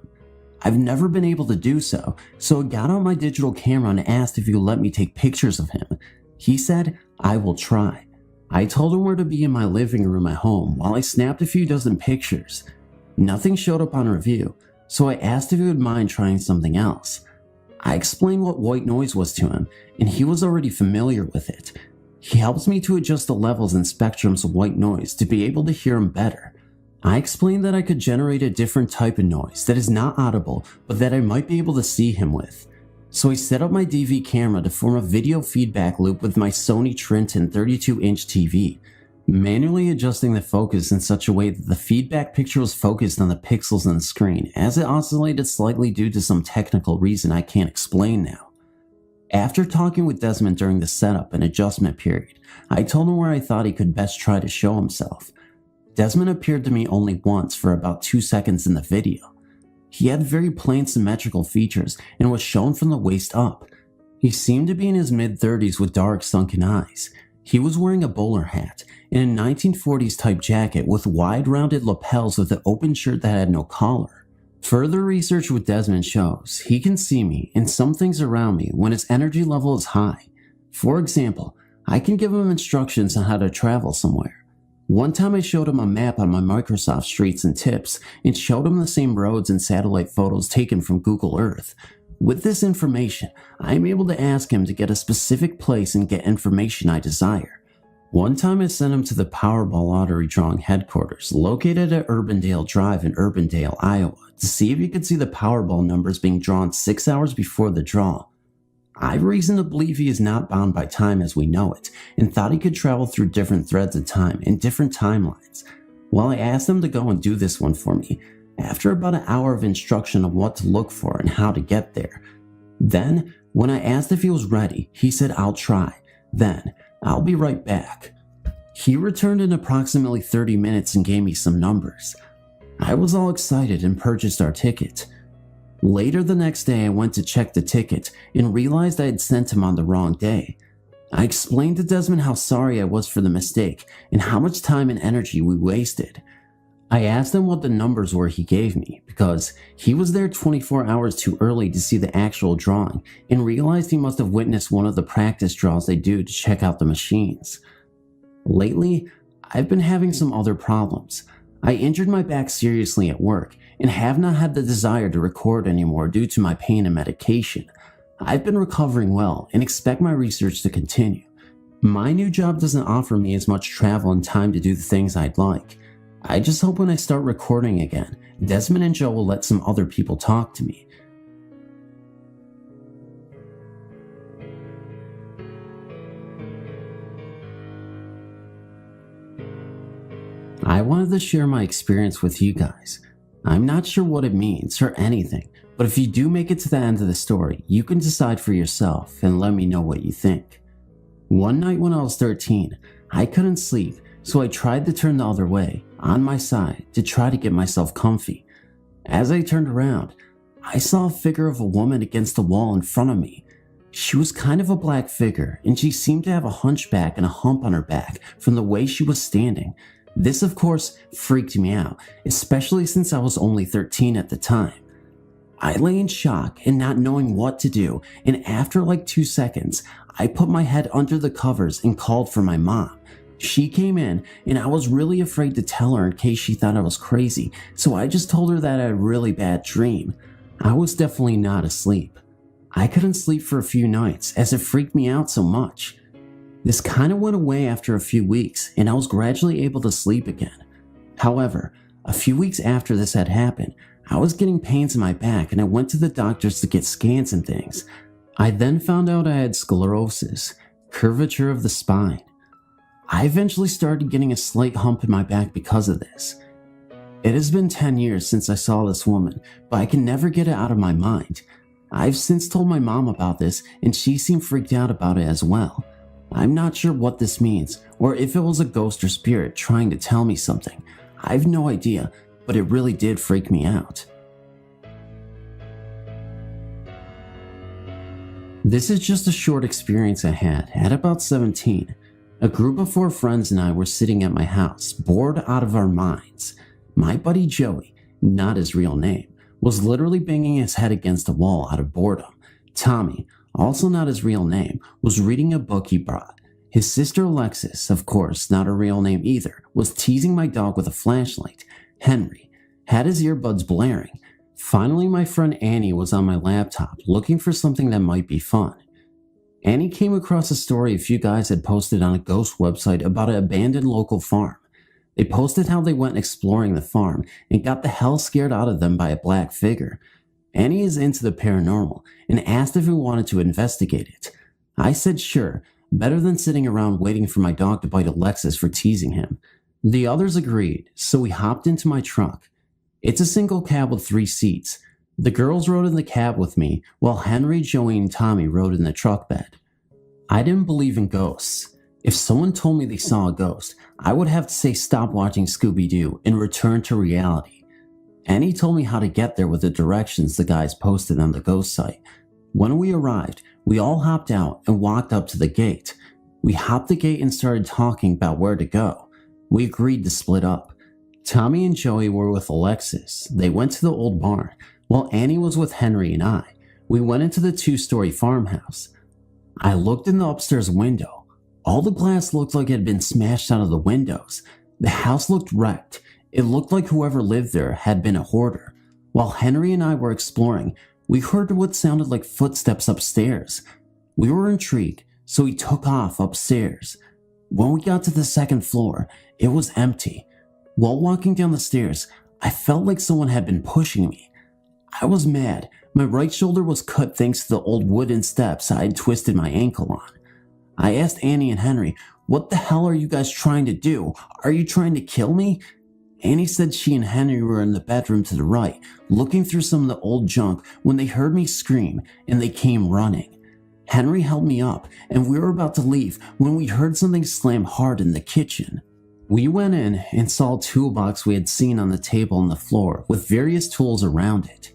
I've never been able to do so, so I got out my digital camera and asked if he would let me take pictures of him. He said, "I will try." I told him where to be in my living room at home while I snapped a few dozen pictures. Nothing showed up on review, so I asked if he would mind trying something else. I explained what white noise was to him, and he was already familiar with it. He helps me to adjust the levels and spectrums of white noise to be able to hear him better. I explained that I could generate a different type of noise that is not audible, but that I might be able to see him with. So I set up my DV camera to form a video feedback loop with my Sony Trenton 32-inch TV, manually adjusting the focus in such a way that the feedback picture was focused on the pixels on the screen, as it oscillated slightly due to some technical reason I can't explain now. After talking with Desmond during the setup and adjustment period, I told him where I thought he could best try to show himself. Desmond appeared to me only once for about 2 seconds in the video. He had very plain symmetrical features and was shown from the waist up. He seemed to be in his mid-30s with dark sunken eyes. He was wearing a bowler hat and a 1940s type jacket with wide rounded lapels with an open shirt that had no collar. Further research with Desmond shows he can see me and some things around me when his energy level is high. For example, I can give him instructions on how to travel somewhere. One time I showed him a map on my Microsoft Streets and Tips and showed him the same roads and satellite photos taken from Google Earth. With this information, I am able to ask him to get a specific place and get information I desire. One time I sent him to the Powerball lottery drawing headquarters located at Urbandale Drive in Urbandale, Iowa, to see if he could see the Powerball numbers being drawn 6 hours before the draw. I have reason to believe he is not bound by time as we know it, and thought he could travel through different threads of time and different timelines. Well, I asked him to go and do this one for me, after about an hour of instruction on what to look for and how to get there. Then, when I asked if he was ready, he said, "I'll try. Then, I'll be right back." He returned in approximately 30 minutes and gave me some numbers. I was all excited and purchased our ticket. Later the next day, I went to check the ticket and realized I had sent him on the wrong day. I explained to Desmond how sorry I was for the mistake and how much time and energy we wasted. I asked him what the numbers were he gave me because he was there 24 hours too early to see the actual drawing and realized he must have witnessed one of the practice draws they do to check out the machines. Lately, I've been having some other problems. I injured my back seriously at work and have not had the desire to record anymore due to my pain and medication. I've been recovering well and expect my research to continue. My new job doesn't offer me as much travel and time to do the things I'd like. I just hope when I start recording again, Desmond and Joe will let some other people talk to me. I wanted to share my experience with you guys. I'm not sure what it means or anything, but if you do make it to the end of the story, you can decide for yourself and let me know what you think. One night when I was 13, I couldn't sleep, so I tried to turn the other way, on my side, to try to get myself comfy. As I turned around, I saw a figure of a woman against the wall in front of me. She was kind of a black figure, and she seemed to have a hunchback and a hump on her back from the way she was standing. This, of course, freaked me out, especially since I was only 13 at the time. I lay in shock and not knowing what to do, and after like 2 seconds, I put my head under the covers and called for my mom. She came in, and I was really afraid to tell her in case she thought I was crazy, so I just told her that I had a really bad dream. I was definitely not asleep. I couldn't sleep for a few nights as it freaked me out so much. This kind of went away after a few weeks, and I was gradually able to sleep again. However, a few weeks after this had happened, I was getting pains in my back and I went to the doctors to get scans and things. I then found out I had sclerosis, curvature of the spine. I eventually started getting a slight hump in my back because of this. It has been 10 years since I saw this woman, but I can never get it out of my mind. I've since told my mom about this and she seemed freaked out about it as well. I'm not sure what this means, or if it was a ghost or spirit trying to tell me something. I have no idea, but it really did freak me out. This is just a short experience I had at about 17. A group of 4 friends and I were sitting at my house, bored out of our minds. My buddy Joey, not his real name, was literally banging his head against the wall out of boredom. Tommy, also not his real name, was reading a book he brought. His sister Alexis, of course not her real name either, was teasing my dog with a flashlight. Henry had his earbuds blaring. Finally, my friend Annie was on my laptop looking for something that might be fun. Annie came across a story a few guys had posted on a ghost website about an abandoned local farm. They posted how they went exploring the farm and got the hell scared out of them by a black figure. Annie is into the paranormal and asked if we wanted to investigate it. I said sure, better than sitting around waiting for my dog to bite Alexis for teasing him. The others agreed, so we hopped into my truck. It's a single cab with 3 seats. The girls rode in the cab with me, while Henry, Joey, and Tommy rode in the truck bed. I didn't believe in ghosts. If someone told me they saw a ghost, I would have to say stop watching Scooby-Doo and return to reality. Annie told me how to get there with the directions the guys posted on the ghost site. When we arrived, we all hopped out and walked up to the gate. We hopped the gate and started talking about where to go. We agreed to split up. Tommy and Joey were with Alexis. They went to the old barn, while Annie was with Henry and I. We went into the 2-story farmhouse. I looked in the upstairs window. All the glass looked like it had been smashed out of the windows. The house looked wrecked. It looked like whoever lived there had been a hoarder. While Henry and I were exploring, we heard what sounded like footsteps upstairs. We were intrigued, so we took off upstairs. When we got to the 2nd floor, it was empty. While walking down the stairs, I felt like someone had been pushing me. I was mad. My right shoulder was cut thanks to the old wooden steps I had twisted my ankle on. I asked Annie and Henry, "What the hell are you guys trying to do? Are you trying to kill me?" Annie said she and Henry were in the bedroom to the right, looking through some of the old junk when they heard me scream, and they came running. Henry held me up, and we were about to leave when we heard something slam hard in the kitchen. We went in and saw a toolbox we had seen on the table on the floor with various tools around it.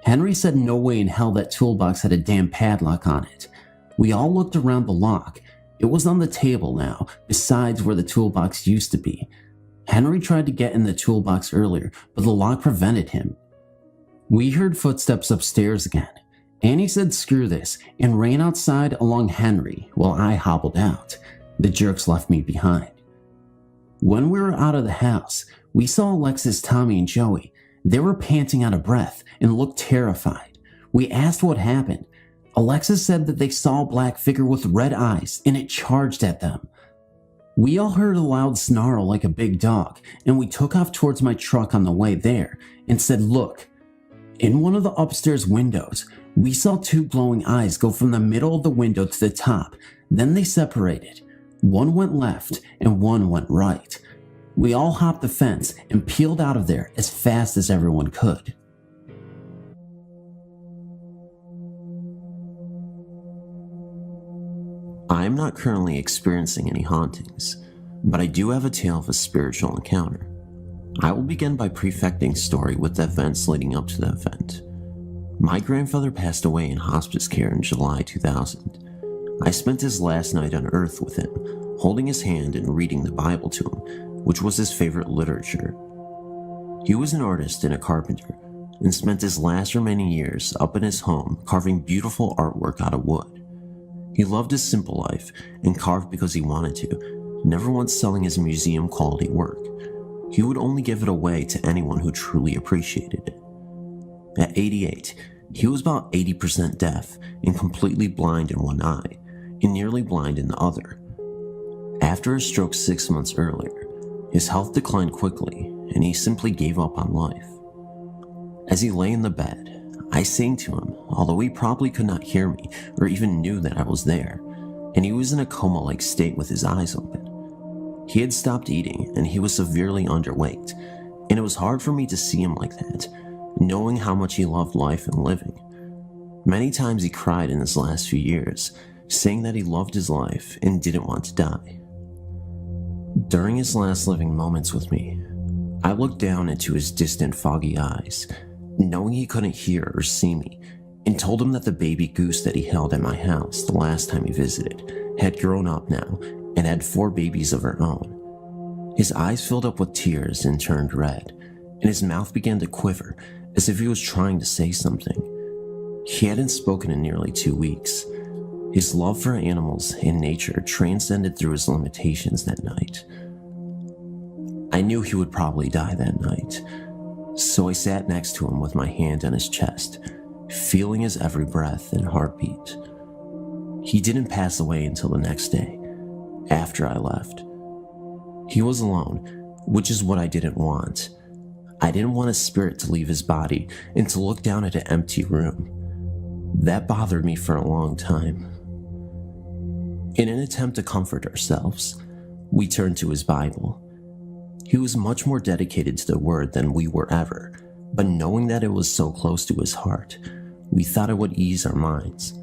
Henry said no way in hell that toolbox had a damn padlock on it. We all looked around the lock. It was on the table now, besides where the toolbox used to be. Henry tried to get in the toolbox earlier, but the lock prevented him. We heard footsteps upstairs again. Annie said screw this and ran outside along Henry while I hobbled out. The jerks left me behind. When we were out of the house, we saw Alexis, Tommy, and Joey. They were panting out of breath and looked terrified. We asked what happened. Alexis said that they saw a black figure with red eyes and it charged at them. We all heard a loud snarl like a big dog, and we took off towards my truck on the way there and said, "Look." In one of the upstairs windows, we saw 2 glowing eyes go from the middle of the window to the top. Then they separated. One went left and one went right. We all hopped the fence and peeled out of there as fast as everyone could. I am not currently experiencing any hauntings, but I do have a tale of a spiritual encounter. I will begin by prefecting story with the events leading up to the event. My grandfather passed away in hospice care in July 2000. I spent his last night on earth with him, holding his hand and reading the Bible to him, which was his favorite literature. He was an artist and a carpenter, and spent his last remaining years up in his home carving beautiful artwork out of wood. He loved his simple life and carved because he wanted to, never once selling his museum quality work. He would only give it away to anyone who truly appreciated it. At 88, he was about 80% deaf and completely blind in one eye, and nearly blind in the other. After a stroke 6 months earlier, his health declined quickly and he simply gave up on life. As he lay in the bed, I sang to him, although he probably could not hear me or even knew that I was there, and he was in a coma-like state with his eyes open. He had stopped eating and he was severely underweight, and it was hard for me to see him like that, knowing how much he loved life and living. Many times he cried in his last few years, saying that he loved his life and didn't want to die. During his last living moments with me, I looked down into his distant, foggy eyes, knowing he couldn't hear or see me, and told him that the baby goose that he held at my house the last time he visited had grown up now and had 4 babies of her own. His eyes filled up with tears and turned red, and his mouth began to quiver as if he was trying to say something. He hadn't spoken in nearly 2 weeks. His love for animals and nature transcended through his limitations that night. I knew he would probably die that night, so I sat next to him with my hand on his chest, feeling his every breath and heartbeat. He didn't pass away until the next day, after I left. He was alone, which is what I didn't want. I didn't want his spirit to leave his body and to look down at an empty room. That bothered me for a long time. In an attempt to comfort ourselves, we turned to his Bible. He was much more dedicated to the word than we were ever, but knowing that it was so close to his heart, we thought it would ease our minds.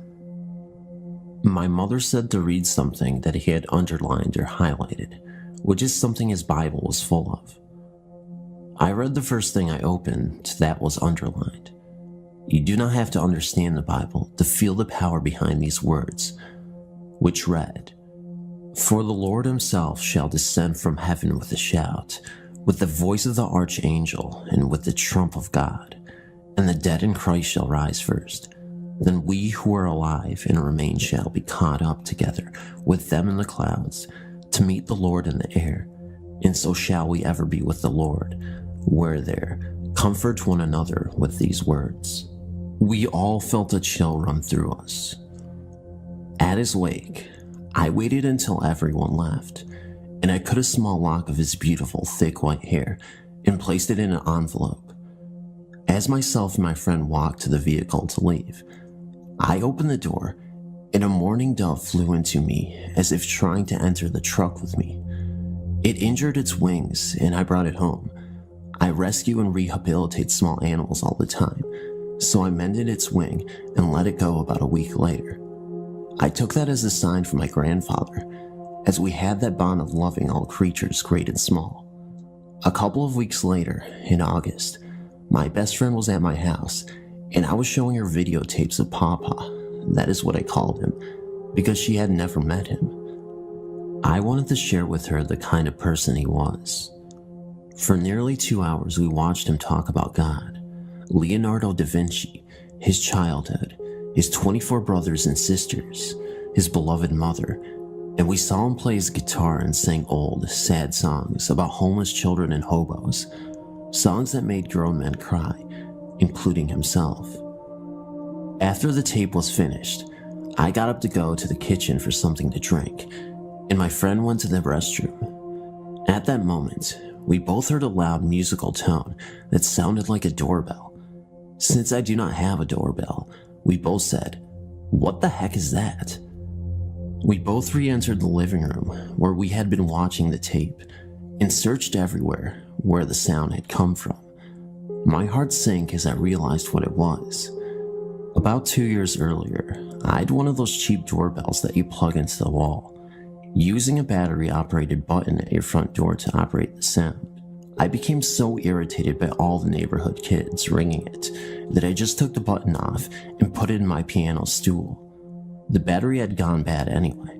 My mother said to read something that he had underlined or highlighted, which is something his Bible was full of. I read the first thing I opened that was underlined. You do not have to understand the Bible to feel the power behind these words, which read, "For the Lord himself shall descend from heaven with a shout, with the voice of the archangel and with the trump of God, and the dead in Christ shall rise first. Then we who are alive and remain shall be caught up together with them in the clouds to meet the Lord in the air, and so shall we ever be with the Lord. Where there, comfort one another with these words. We all felt a chill run through us. At his wake, I waited until everyone left, and I cut a small lock of his beautiful thick white hair and placed it in an envelope. As myself and my friend walked to the vehicle to leave, I opened the door, and a mourning dove flew into me as if trying to enter the truck with me. It injured its wings, and I brought it home. I rescue and rehabilitate small animals all the time, so I mended its wing and let it go about a week later. I took that as a sign from my grandfather, as we had that bond of loving all creatures great and small. A couple of weeks later, in August, my best friend was at my house, and I was showing her videotapes of Papa, that is what I called him, because she had never met him. I wanted to share with her the kind of person he was. For nearly 2 hours, we watched him talk about God, Leonardo da Vinci, his childhood, his 24 brothers and sisters, his beloved mother, and we saw him play his guitar and sing old, sad songs about homeless children and hobos, songs that made grown men cry, including himself. After the tape was finished, I got up to go to the kitchen for something to drink, and my friend went to the restroom. At that moment, we both heard a loud musical tone that sounded like a doorbell. Since I do not have a doorbell, we both said, "What the heck is that?" We both re-entered the living room where we had been watching the tape and searched everywhere where the sound had come from. My heart sank as I realized what it was. About 2 years earlier, I had one of those cheap doorbells that you plug into the wall, using a battery-operated button at your front door to operate the sound. I became so irritated by all the neighborhood kids ringing it that I just took the button off and put it in my piano stool. The battery had gone bad anyway.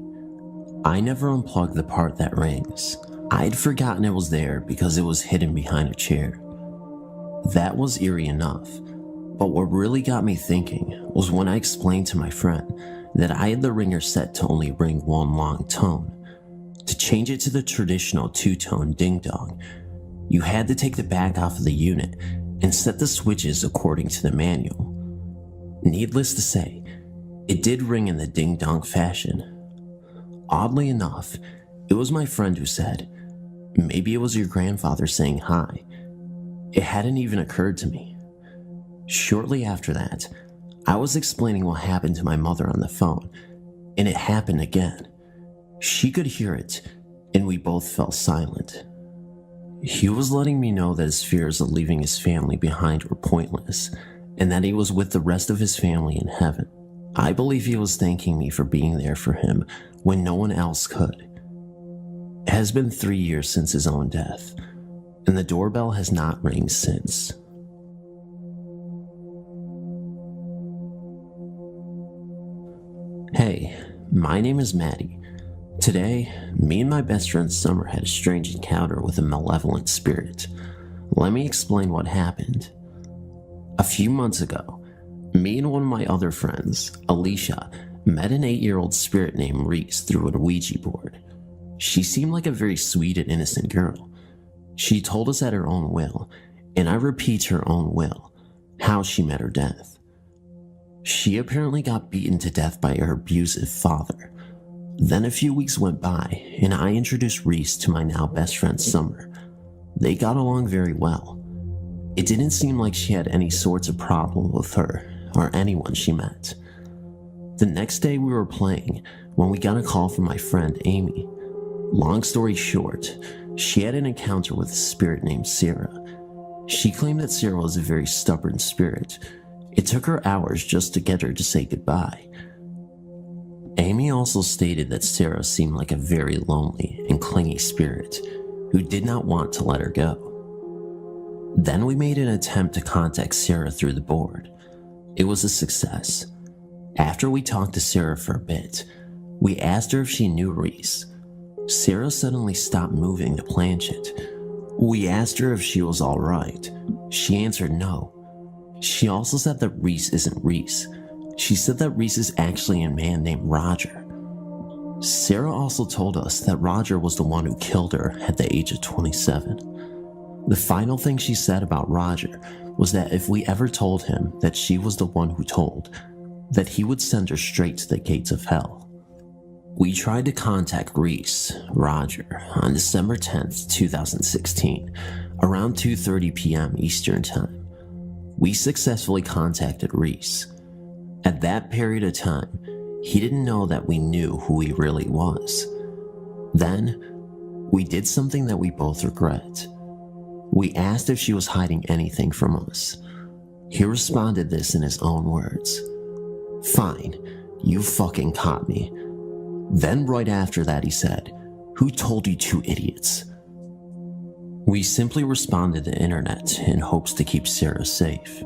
I never unplugged the part that rings. I'd forgotten it was there because it was hidden behind a chair. That was eerie enough, but what really got me thinking was when I explained to my friend that I had the ringer set to only ring one long tone. To change it to the traditional two-tone ding-dong, you had to take the back off of the unit and set the switches according to the manual. Needless to say, it did ring in the ding-dong fashion. Oddly enough, it was my friend who said, "Maybe it was your grandfather saying hi." It hadn't even occurred to me. Shortly after that, I was explaining what happened to my mother on the phone, and it happened again. She could hear it, and we both fell silent. He was letting me know that his fears of leaving his family behind were pointless, and that he was with the rest of his family in heaven. I believe he was thanking me for being there for him when no one else could. It has been 3 years since his own death, and the doorbell has not rang since. Hey, my name is Maddie. Today, me and my best friend Summer had a strange encounter with a malevolent spirit. Let me explain what happened. A few months ago, me and one of my other friends, Alicia, met an 8-year-old spirit named Reese through a Ouija board. She seemed like a very sweet and innocent girl. She told us at her own will, and I repeat her own will, how she met her death. She apparently got beaten to death by her abusive father. Then a few weeks went by, and I introduced Reese to my now best friend Summer. They got along very well. It didn't seem like she had any sorts of problem with her or anyone she met. The next day we were playing when we got a call from my friend Amy. Long story short, she had an encounter with a spirit named Sarah. She claimed that Sarah was a very stubborn spirit. It took her hours just to get her to say goodbye. Amy also stated that Sarah seemed like a very lonely and clingy spirit who did not want to let her go. Then we made an attempt to contact Sarah through the board. It was a success. After we talked to Sarah for a bit, we asked her if she knew Reese. Sarah suddenly stopped moving the planchette. We asked her if she was alright. She answered no. She also said that Reese isn't Reese. She said that Reese is actually a man named Roger. Sarah also told us that Roger was the one who killed her at the age of 27. The final thing she said about Roger was that if we ever told him that she was the one who told, that he would send her straight to the gates of hell. We tried to contact Reese, Roger, on December 10th, 2016, around 2:30 p.m. Eastern Time. We successfully contacted Reese. At that period of time, he didn't know that we knew who he really was. Then, we did something that we both regret. We asked if she was hiding anything from us. He responded this in his own words. "Fine, you fucking caught me." Then right after that he said, "Who told you two idiots?" We simply responded to internet in hopes to keep Sarah safe.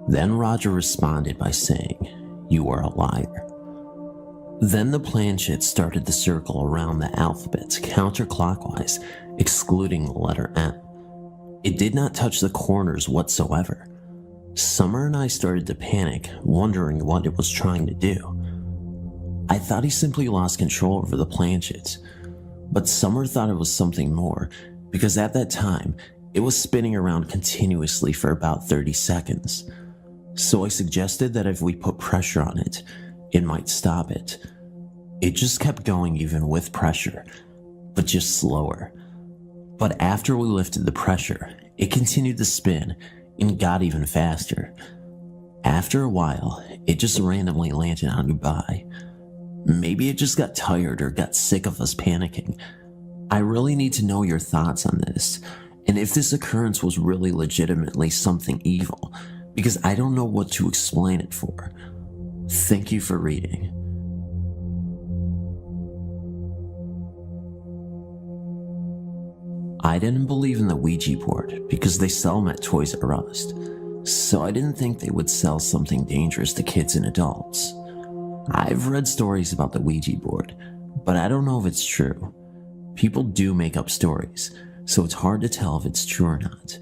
Then Roger responded by saying, "You are a liar." Then the planchette started to circle around the alphabet counterclockwise, excluding the letter M. It did not touch the corners whatsoever. Summer and I started to panic, wondering what it was trying to do. I thought he simply lost control over the planchette, but Summer thought it was something more, because at that time, it was spinning around continuously for about 30 seconds. So I suggested that if we put pressure on it, it might stop it. It just kept going even with pressure, but just slower. But after we lifted the pressure, it continued to spin and got even faster. After a while, it just randomly landed on Dubai. Maybe it just got tired or got sick of us panicking. I really need to know your thoughts on this, and if this occurrence was really legitimately something evil, because I don't know what to explain it for. Thank you for reading. I didn't believe in the Ouija board because they sell them at Toys R Us, so I didn't think they would sell something dangerous to kids and adults. I've read stories about the Ouija board, but I don't know if it's true. People do make up stories, so it's hard to tell if it's true or not.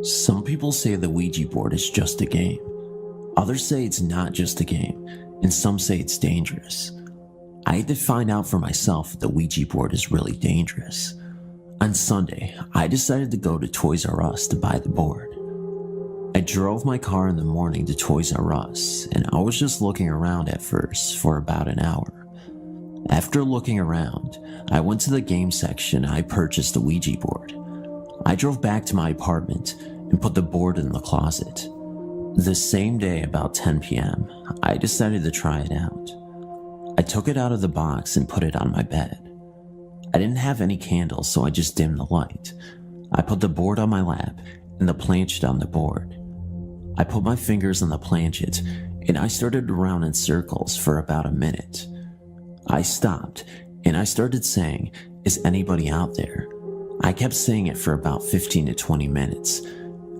Some people say the Ouija board is just a game. Others say it's not just a game, and some say it's dangerous. I had to find out for myself if the Ouija board is really dangerous. On Sunday, I decided to go to Toys R Us to buy the board. I drove my car in the morning to Toys R Us, and I was just looking around at first for about an hour. After looking around, I went to the game section and I purchased the Ouija board. I drove back to my apartment and put the board in the closet. The same day, about 10 p.m., I decided to try it out. I took it out of the box and put it on my bed. I didn't have any candles, so I just dimmed the light. I put the board on my lap and the planchette on the board. I put my fingers on the planchette and I started to round in circles for about a minute. I stopped and I started saying, "Is anybody out there?" I kept saying it for about 15 to 20 minutes,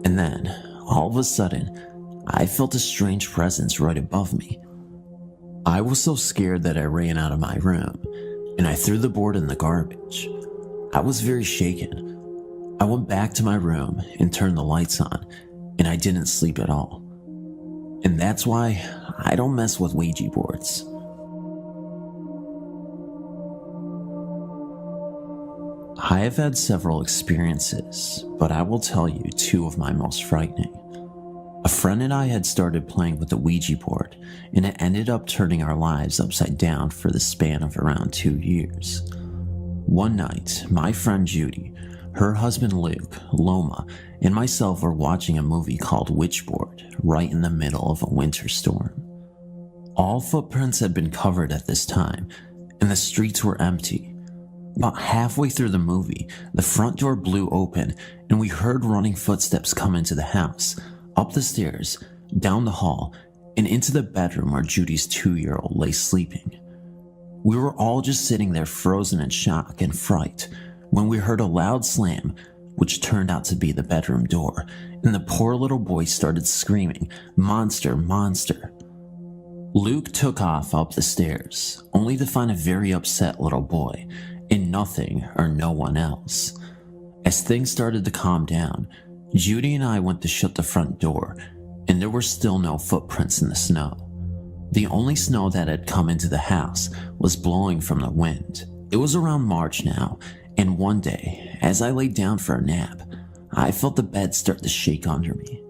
and then, all of a sudden, I felt a strange presence right above me. I was so scared that I ran out of my room, and I threw the board in the garbage. I was very shaken. I went back to my room and turned the lights on, and I didn't sleep at all. And that's why I don't mess with Ouija boards. I have had several experiences, but I will tell you two of my most frightening. A friend and I had started playing with the Ouija board, and it ended up turning our lives upside down for the span of around 2 years. One night, my friend Judy, her husband Luke, Loma, and myself were watching a movie called Witchboard right in the middle of a winter storm. All footprints had been covered at this time, and the streets were empty. About halfway through the movie, the front door blew open, and we heard running footsteps come into the house, up the stairs, down the hall, and into the bedroom where Judy's 2-year-old lay sleeping. We were all just sitting there frozen in shock and fright when we heard a loud slam, which turned out to be the bedroom door, and the poor little boy started screaming, "Monster, monster." Luke took off up the stairs, only to find a very upset little boy, and nothing or no one else. As things started to calm down, Judy and I went to shut the front door, and there were still no footprints in the snow. The only snow that had come into the house was blowing from the wind. It was around March now, and one day, as I laid down for a nap, I felt the bed start to shake under me.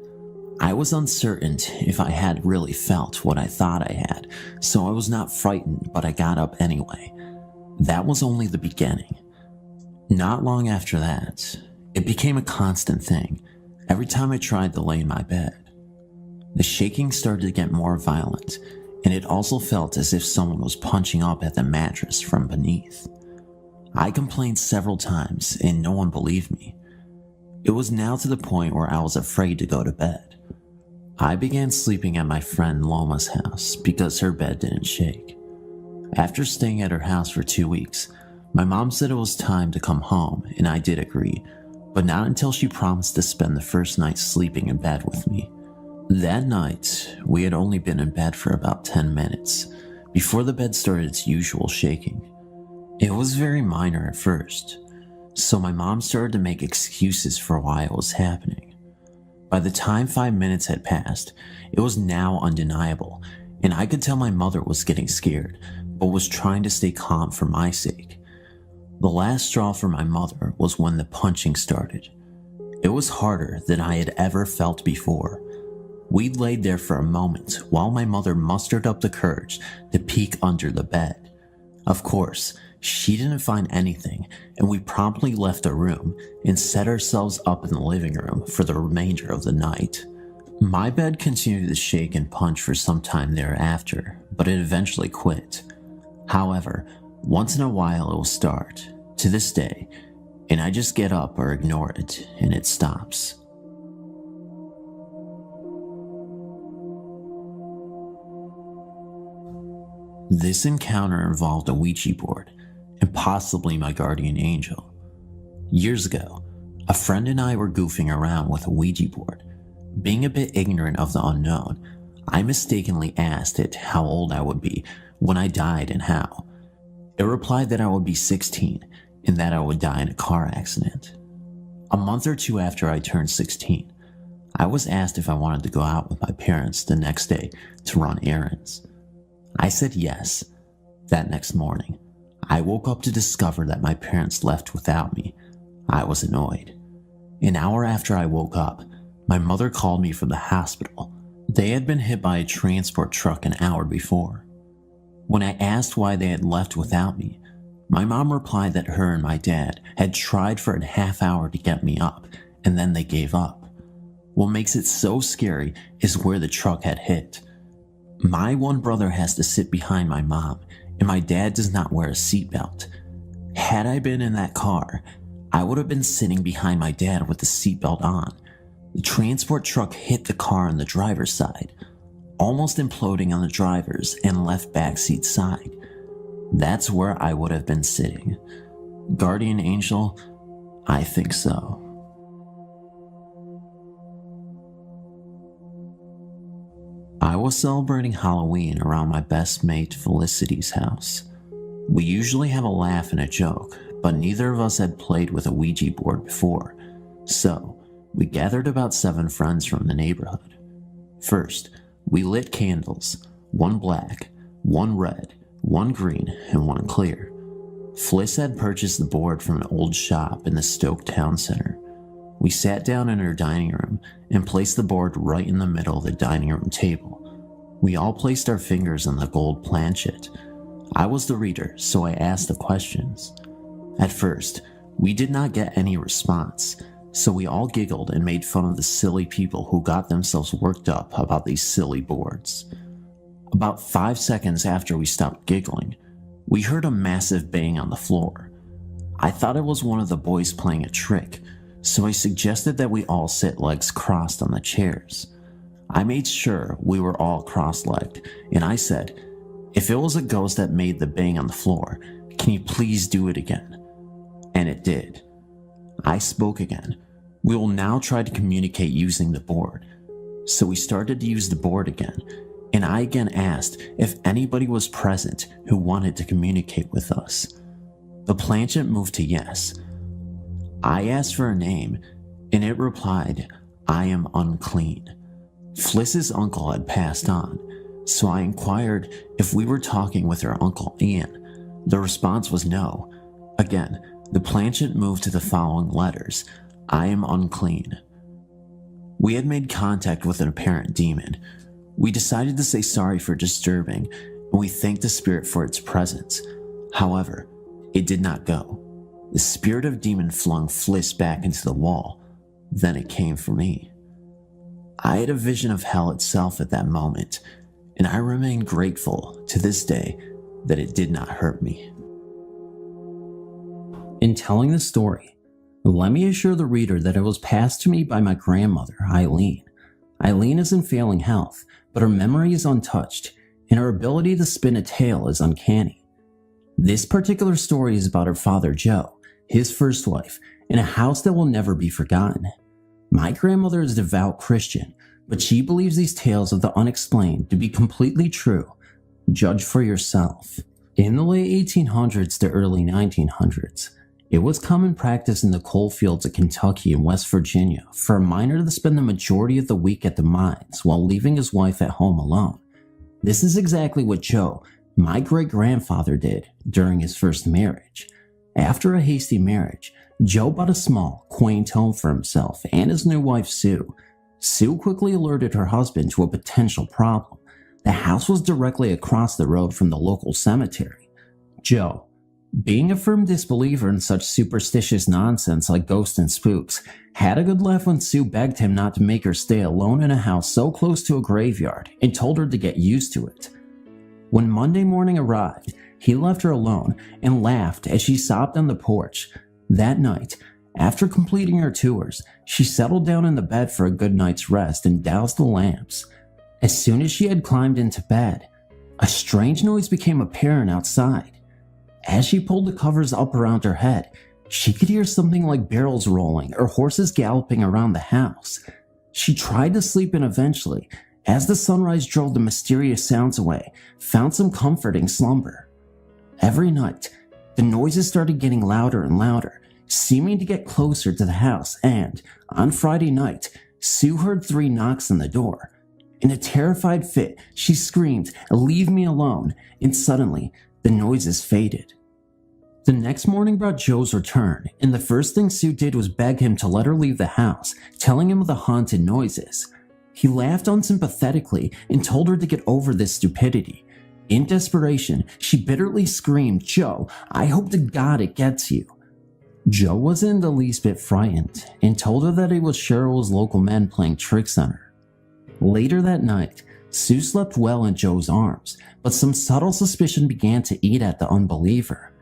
I was uncertain if I had really felt what I thought I had, so I was not frightened, but I got up anyway. That was only the beginning. Not long after that, it became a constant thing every time I tried to lay in my bed. The shaking started to get more violent, and it also felt as if someone was punching up at the mattress from beneath. I complained several times, and no one believed me. It was now to the point where I was afraid to go to bed. I began sleeping at my friend Loma's house because her bed didn't shake. After staying at her house for 2 weeks, my mom said it was time to come home, and I did agree, but not until she promised to spend the first night sleeping in bed with me. That night, we had only been in bed for about 10 minutes before the bed started its usual shaking. It was very minor at first, so my mom started to make excuses for why it was happening. By the time 5 minutes had passed, it was now undeniable, and I could tell my mother was getting scared, but was trying to stay calm for my sake. The last straw for my mother was when the punching started. It was harder than I had ever felt before. We laid there for a moment while my mother mustered up the courage to peek under the bed. Of course, she didn't find anything, and we promptly left the room and set ourselves up in the living room for the remainder of the night. My bed continued to shake and punch for some time thereafter, but it eventually quit. However, once in a while it will start, to this day, and I just get up or ignore it, and it stops. This encounter involved a Ouija board, and possibly my guardian angel. Years ago, a friend and I were goofing around with a Ouija board. Being a bit ignorant of the unknown, I mistakenly asked it how old I would be when I died and how. It replied that I would be 16 and that I would die in a car accident. A month or two after I turned 16, I was asked if I wanted to go out with my parents the next day to run errands. I said yes. That next morning, I woke up to discover that my parents left without me. I was annoyed. An hour after I woke up, my mother called me from the hospital. They had been hit by a transport truck an hour before. When I asked why they had left without me, my mom replied that her and my dad had tried for a half hour to get me up, and then they gave up. What makes it so scary is where the truck had hit. My one brother has to sit behind my mom, and my dad does not wear a seatbelt. Had I been in that car, I would have been sitting behind my dad with the seatbelt on. The transport truck hit the car on the driver's side, almost imploding on the driver's and left backseat side. That's where I would have been sitting. Guardian angel? I think so. I was celebrating Halloween around my best mate Felicity's house. We usually have a laugh and a joke, but neither of us had played with a Ouija board before, so we gathered about 7 friends from the neighborhood. First, we lit candles, 1 black, 1 red, 1 green, and 1 clear. Fliss had purchased the board from an old shop in the Stoke Town Center. We sat down in her dining room and placed the board right in the middle of the dining room table. We all placed our fingers on the gold planchet. I was the reader, so I asked the questions. At first, we did not get any response, so we all giggled and made fun of the silly people who got themselves worked up about these silly boards. About 5 seconds after we stopped giggling, we heard a massive bang on the floor. I thought it was one of the boys playing a trick, so I suggested that we all sit legs crossed on the chairs. I made sure we were all cross-legged, and I said, "If it was a ghost that made the bang on the floor, can you please do it again?" And it did. I spoke again. We will now try to communicate using the board. So we started to use the board again, and I again asked if anybody was present who wanted to communicate with us. The planchet moved to yes. I asked for a name, and it replied, "I am unclean." Fliss's uncle had passed on, so I inquired if we were talking with her uncle Ian. The response was no. Again, the planchette moved to the following letters: "I am unclean." We had made contact with an apparent demon. We decided to say sorry for disturbing, and we thanked the spirit for its presence. However, it did not go. The spirit of demon flung Fliss back into the wall. Then it came for me. I had a vision of hell itself at that moment, and I remain grateful to this day that it did not hurt me. In telling the story, let me assure the reader that it was passed to me by my grandmother, Eileen. Eileen is in failing health, but her memory is untouched, and her ability to spin a tale is uncanny. This particular story is about her father, Joe, his first wife, and a house that will never be forgotten. My grandmother is a devout Christian, but she believes these tales of the unexplained to be completely true. Judge for yourself. In the late 1800s to early 1900s, it was common practice in the coal fields of Kentucky and West Virginia for a miner to spend the majority of the week at the mines while leaving his wife at home alone. This is exactly what Joe, my great-grandfather, did during his first marriage. After a hasty marriage, Joe bought a small, quaint home for himself and his new wife, Sue. Sue quickly alerted her husband to a potential problem. The house was directly across the road from the local cemetery. Joe, being a firm disbeliever in such superstitious nonsense like ghosts and spooks, had a good laugh when Sue begged him not to make her stay alone in a house so close to a graveyard and told her to get used to it. When Monday morning arrived, he left her alone and laughed as she sobbed on the porch. That night, after completing her tours, she settled down in the bed for a good night's rest and doused the lamps. As soon as she had climbed into bed, a strange noise became apparent outside. As she pulled the covers up around her head, she could hear something like barrels rolling or horses galloping around the house. She tried to sleep and eventually, as the sunrise drove the mysterious sounds away, found some comforting slumber. Every night, the noises started getting louder and louder, seeming to get closer to the house, and, on Friday night, Sue heard 3 knocks on the door. In a terrified fit, she screamed, "Leave me alone," and suddenly, the noises faded. The next morning brought Joe's return, and the first thing Sue did was beg him to let her leave the house, telling him of the haunted noises. He laughed unsympathetically and told her to get over this stupidity. In desperation, she bitterly screamed, "Joe, I hope to God it gets you." Joe wasn't the least bit frightened and told her that it was Cheryl's local men playing tricks on her. Later that night, Sue slept well in Joe's arms, but some subtle suspicion began to eat at the unbeliever.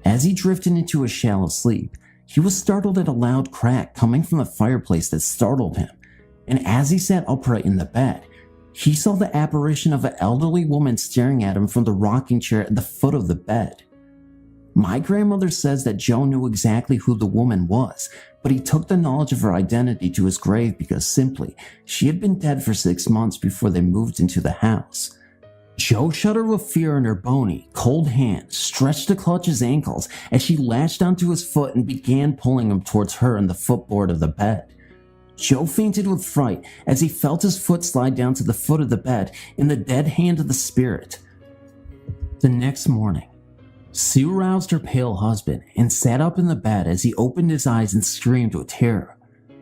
As he drifted into a shallow sleep, he was startled at a loud crack coming from the fireplace that startled him, and as he sat upright in the bed, he saw the apparition of an elderly woman staring at him from the rocking chair at the foot of the bed. My grandmother says that Joe knew exactly who the woman was, but he took the knowledge of her identity to his grave because simply, she had been dead for 6 months before they moved into the house. Joe shuddered with fear and her bony, cold hand stretched to clutch his ankles as she latched onto his foot and began pulling him towards her and the footboard of the bed. Joe fainted with fright as he felt his foot slide down to the foot of the bed in the dead hand of the spirit. The next morning, Sue roused her pale husband and sat up in the bed as he opened his eyes and screamed with terror.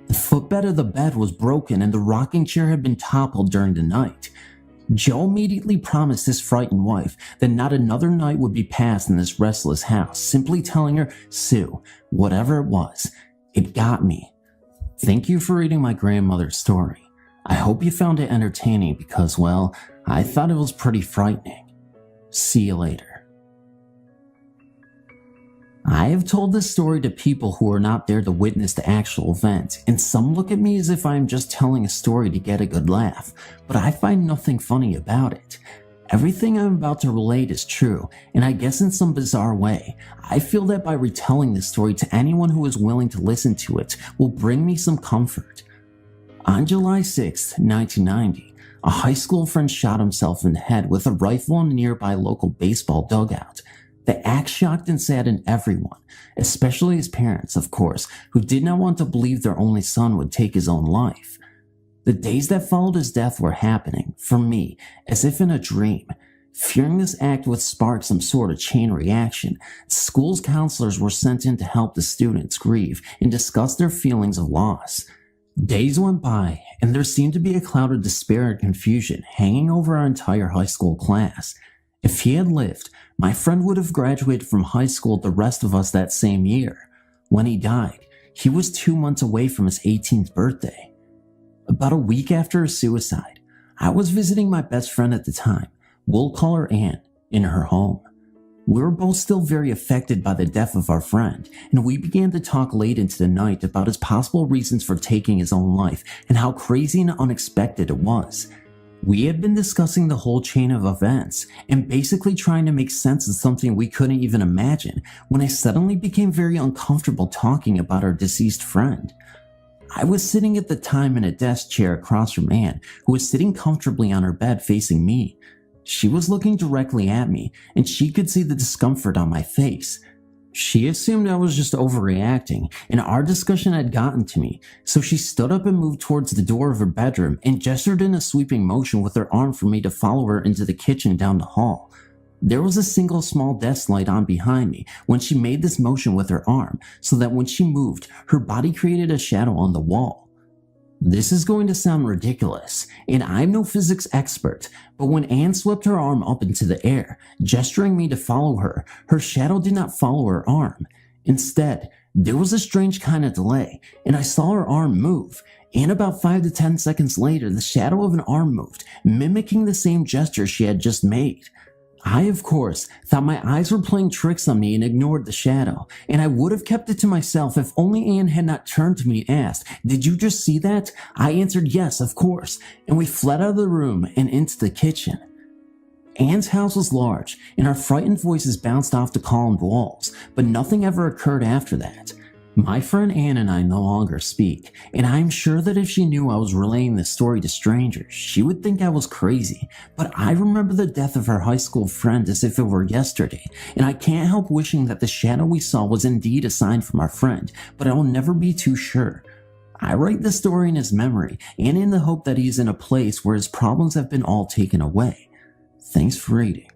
The footbed of the bed was broken and the rocking chair had been toppled during the night. Joe immediately promised his frightened wife that not another night would be passed in this restless house, simply telling her, "Sue, whatever it was, it got me." Thank you for reading my grandmother's story. I hope you found it entertaining because, well, I thought it was pretty frightening. See you later. I have told this story to people who are not there to witness the actual event, and some look at me as if I am just telling a story to get a good laugh, but I find nothing funny about it. Everything I'm about to relate is true, and I guess in some bizarre way, I feel that by retelling this story to anyone who is willing to listen to it will bring me some comfort. On July 6, 1990, a high school friend shot himself in the head with a rifle in a nearby local baseball dugout. The act shocked and saddened everyone, especially his parents, of course, who did not want to believe their only son would take his own life. The days that followed his death were happening, for me, as if in a dream. Fearing this act would spark some sort of chain reaction, school's counselors were sent in to help the students grieve and discuss their feelings of loss. Days went by, and there seemed to be a cloud of despair and confusion hanging over our entire high school class. If he had lived, my friend would have graduated from high school with the rest of us that same year. When he died, he was 2 months away from his 18th birthday. About a week after his suicide, I was visiting my best friend at the time, we'll call her Anne, in her home. We were both still very affected by the death of our friend, and we began to talk late into the night about his possible reasons for taking his own life and how crazy and unexpected it was. We had been discussing the whole chain of events and basically trying to make sense of something we couldn't even imagine when I suddenly became very uncomfortable talking about our deceased friend. I was sitting at the time in a desk chair across from Anne, who was sitting comfortably on her bed facing me. She was looking directly at me, and she could see the discomfort on my face. She assumed I was just overreacting, and our discussion had gotten to me, so she stood up and moved towards the door of her bedroom and gestured in a sweeping motion with her arm for me to follow her into the kitchen down the hall. There was a single small desk light on behind me when she made this motion with her arm, so that when she moved, her body created a shadow on the wall. This is going to sound ridiculous, and I'm no physics expert, but when Anne swept her arm up into the air, gesturing me to follow her, her shadow did not follow her arm. Instead, there was a strange kind of delay, and I saw her arm move, and about 5 to 10 seconds later, the shadow of an arm moved, mimicking the same gesture she had just made. I, of course, thought my eyes were playing tricks on me and ignored the shadow, and I would have kept it to myself if only Anne had not turned to me and asked, "Did you just see that?" I answered yes, of course, and we fled out of the room and into the kitchen. Anne's house was large, and our frightened voices bounced off the columned walls, but nothing ever occurred after that. My friend Anne and I no longer speak, and I am sure that if she knew I was relaying this story to strangers, she would think I was crazy, but I remember the death of her high school friend as if it were yesterday, and I can't help wishing that the shadow we saw was indeed a sign from our friend, but I will never be too sure. I write this story in his memory, and in the hope that he is in a place where his problems have been all taken away. Thanks for reading.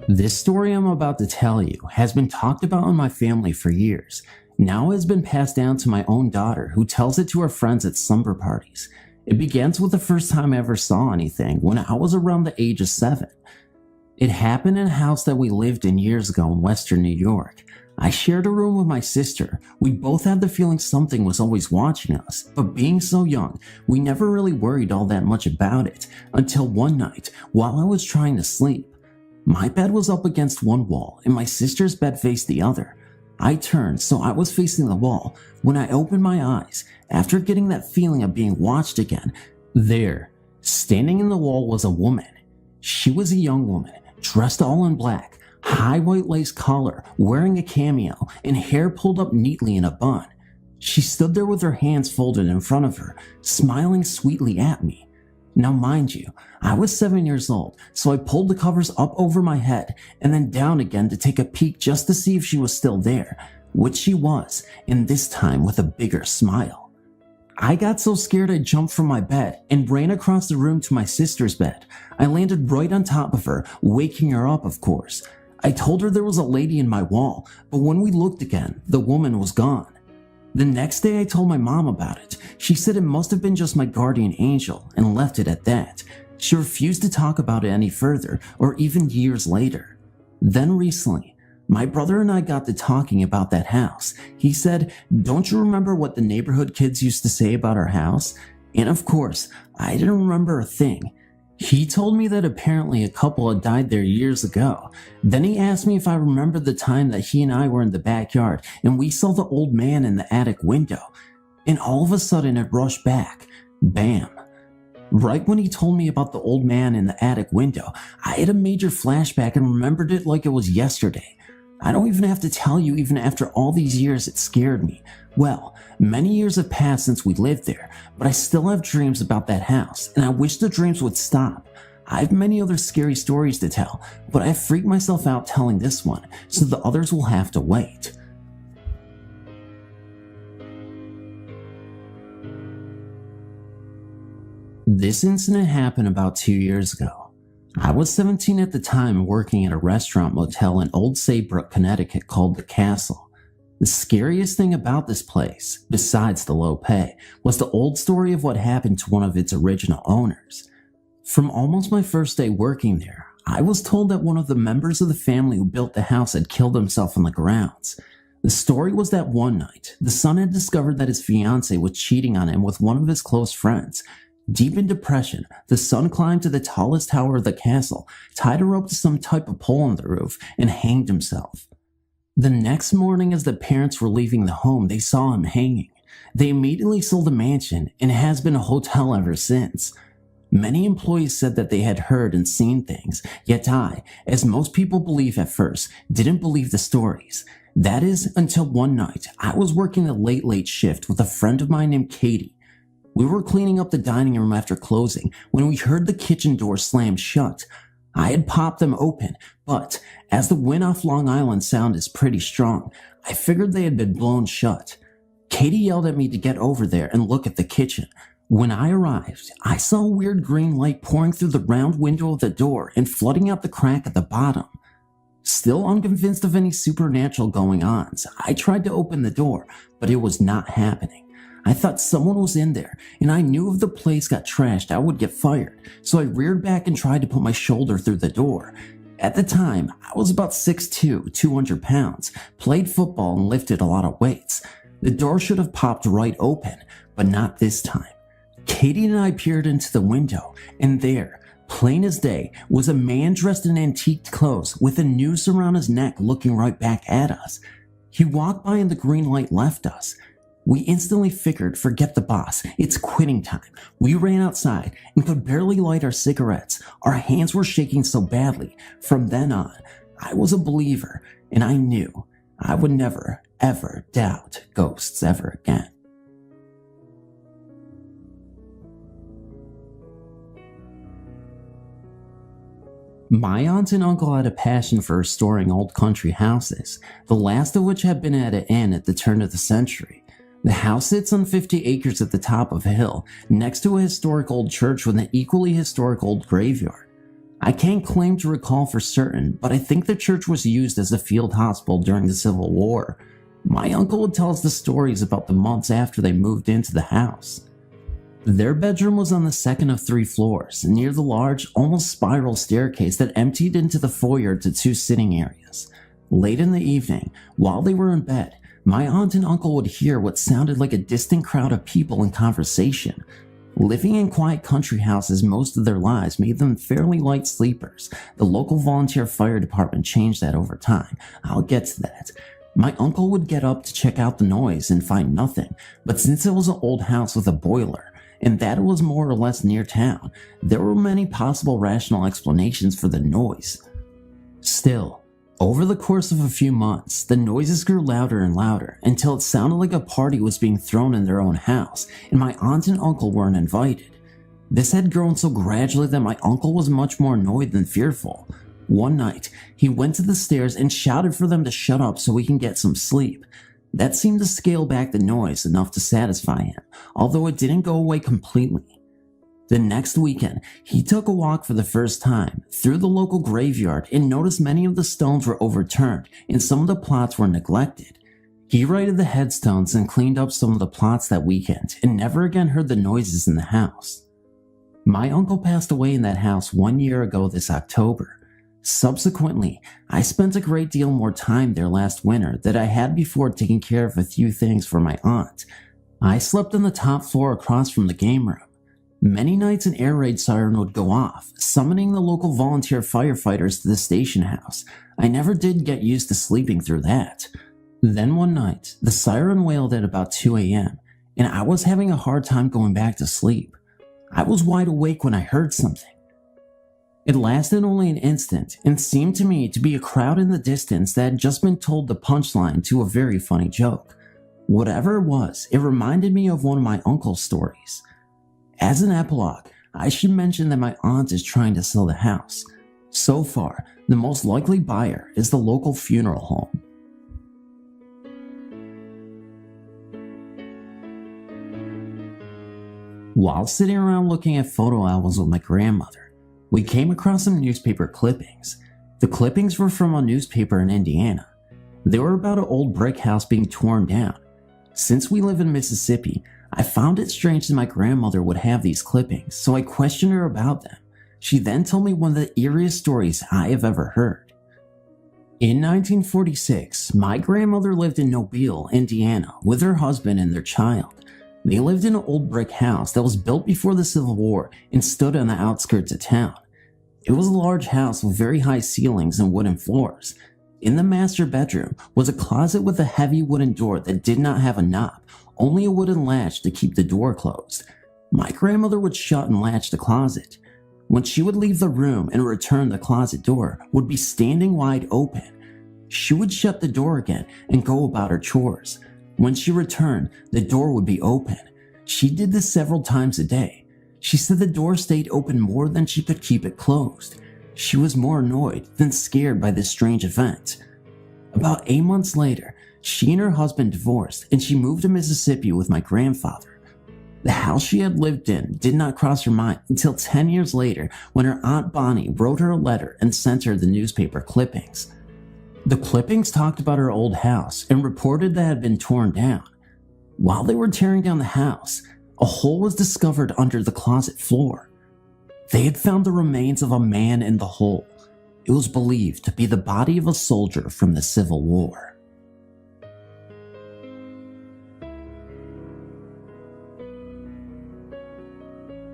This story I'm about to tell you has been talked about in my family for years. Now it has been passed down to my own daughter, who tells it to her friends at slumber parties. It begins with the first time I ever saw anything, when I was around the age of 7. It happened in a house that we lived in years ago in Western New York. I shared a room with my sister. We both had the feeling something was always watching us, but being so young, we never really worried all that much about it, until one night, while I was trying to sleep. My bed was up against one wall, and my sister's bed faced the other. I turned, so I was facing the wall. When I opened my eyes, after getting that feeling of being watched again, there, standing in the wall, was a woman. She was a young woman, dressed all in black, high white lace collar, wearing a cameo, and hair pulled up neatly in a bun. She stood there with her hands folded in front of her, smiling sweetly at me. Now mind you, I was 7 years old, so I pulled the covers up over my head and then down again to take a peek just to see if she was still there, which she was, and this time with a bigger smile. I got so scared I jumped from my bed and ran across the room to my sister's bed. I landed right on top of her, waking her up, of course. I told her there was a lady in my wall, but when we looked again, the woman was gone. The next day I told my mom about it. She said it must have been just my guardian angel and left it at that. She refused to talk about it any further, or even years later. Then recently, my brother and I got to talking about that house. He said, "Don't you remember what the neighborhood kids used to say about our house?" And of course, I didn't remember a thing. He told me that apparently a couple had died there years ago. Then he asked me if I remembered the time that he and I were in the backyard and we saw the old man in the attic window. And all of a sudden it rushed back. Bam. Right when he told me about the old man in the attic window, I had a major flashback and remembered it like it was yesterday. I don't even have to tell you, even after all these years, it scared me. Well, many years have passed since we lived there, but I still have dreams about that house, and I wish the dreams would stop. I have many other scary stories to tell, but I freaked myself out telling this one, so the others will have to wait. This incident happened about 2 years ago. I was 17 at the time, working at a restaurant motel in Old Saybrook, Connecticut called The Castle. The scariest thing about this place, besides the low pay, was the old story of what happened to one of its original owners. From almost my first day working there, I was told that one of the members of the family who built the house had killed himself on the grounds. The story was that one night, the son had discovered that his fiancée was cheating on him with one of his close friends. Deep in depression, the son climbed to the tallest tower of the castle, tied a rope to some type of pole on the roof, and hanged himself. The next morning, as the parents were leaving the home, they saw him hanging. They immediately sold the mansion, and it has been a hotel ever since. Many employees said that they had heard and seen things, yet I, as most people believe at first, didn't believe the stories. That is, until one night, I was working a late shift with a friend of mine named Katie. We were cleaning up the dining room after closing when we heard the kitchen door slam shut. I had popped them open, but as the wind off Long Island Sound is pretty strong, I figured they had been blown shut. Katie yelled at me to get over there and look at the kitchen. When I arrived, I saw a weird green light pouring through the round window of the door and flooding out the crack at the bottom. Still unconvinced of any supernatural going-ons, I tried to open the door, but it was not happening. I thought someone was in there, and I knew if the place got trashed, I would get fired, so I reared back and tried to put my shoulder through the door. At the time, I was about 6'2", 200 pounds, played football and lifted a lot of weights. The door should have popped right open, but not this time. Katie and I peered into the window, and there, plain as day, was a man dressed in antique clothes with a noose around his neck looking right back at us. He walked by and the green light left us. We instantly figured, forget the boss, it's quitting time. We ran outside and could barely light our cigarettes. Our hands were shaking so badly. From then on, I was a believer, and I knew I would never, ever doubt ghosts ever again. My aunt and uncle had a passion for restoring old country houses, the last of which had been at an end at the turn of the century. The house sits on 50 acres at the top of a hill, next to a historic old church with an equally historic old graveyard. I can't claim to recall for certain, but I think the church was used as a field hospital during the Civil War. My uncle would tell us the stories about the months after they moved into the house. Their bedroom was on the second of 3 floors, near the large, almost spiral staircase that emptied into the foyer to 2 sitting areas. Late in the evening, while they were in bed, my aunt and uncle would hear what sounded like a distant crowd of people in conversation. Living in quiet country houses most of their lives made them fairly light sleepers. The local volunteer fire department changed that over time. I'll get to that. My uncle would get up to check out the noise and find nothing, but since it was an old house with a boiler, and that it was more or less near town, there were many possible rational explanations for the noise. Still, over the course of a few months, the noises grew louder and louder until it sounded like a party was being thrown in their own house, and my aunt and uncle weren't invited. This had grown so gradually that my uncle was much more annoyed than fearful. One night, he went to the stairs and shouted for them to shut up so we can get some sleep. That seemed to scale back the noise enough to satisfy him, although it didn't go away completely. The next weekend, he took a walk for the first time through the local graveyard and noticed many of the stones were overturned and some of the plots were neglected. He righted the headstones and cleaned up some of the plots that weekend and never again heard the noises in the house. My uncle passed away in that house 1 year ago this October. Subsequently, I spent a great deal more time there last winter than I had before taking care of a few things for my aunt. I slept on the top floor across from the game room. Many nights an air raid siren would go off, summoning the local volunteer firefighters to the station house. I never did get used to sleeping through that. Then one night, the siren wailed at about 2 a.m., and I was having a hard time going back to sleep. I was wide awake when I heard something. It lasted only an instant and seemed to me to be a crowd in the distance that had just been told the punchline to a very funny joke. Whatever it was, it reminded me of one of my uncle's stories. As an epilogue, I should mention that my aunt is trying to sell the house. So far, the most likely buyer is the local funeral home. While sitting around looking at photo albums with my grandmother, we came across some newspaper clippings. The clippings were from a newspaper in Indiana. They were about an old brick house being torn down. Since we live in Mississippi, I found it strange that my grandmother would have these clippings, so I questioned her about them. She then told me one of the eeriest stories I have ever heard. In 1946, my grandmother lived in Mobile, Indiana, with her husband and their child. They lived in an old brick house that was built before the Civil War and stood on the outskirts of town. It was a large house with very high ceilings and wooden floors. In the master bedroom was a closet with a heavy wooden door that did not have a knob, only a wooden latch to keep the door closed. My grandmother would shut and latch the closet. When she would leave the room and return, the closet door would be standing wide open. She would shut the door again and go about her chores. When she returned, the door would be open. She did this several times a day. She said the door stayed open more than she could keep it closed. She was more annoyed than scared by this strange event. About 8 months later, she and her husband divorced and she moved to Mississippi with my grandfather. The house she had lived in did not cross her mind until 10 years later when her Aunt Bonnie wrote her a letter and sent her the newspaper clippings. The clippings talked about her old house and reported that it had been torn down. While they were tearing down the house, a hole was discovered under the closet floor. They had found the remains of a man in the hole. It was believed to be the body of a soldier from the Civil War.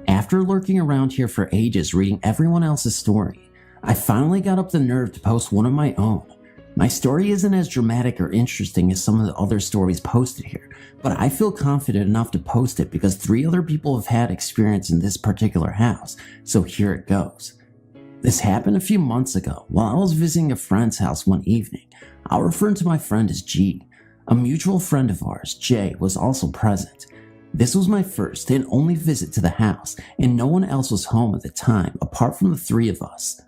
After lurking around here for ages reading everyone else's story, I finally got up the nerve to post one of my own. My story isn't as dramatic or interesting as some of the other stories posted here, but I feel confident enough to post it because 3 other people have had experience in this particular house, so here it goes. This happened a few months ago while I was visiting a friend's house one evening. I'll refer to my friend as G. A mutual friend of ours, J, was also present. This was my first and only visit to the house, and no one else was home at the time apart from the 3 of us.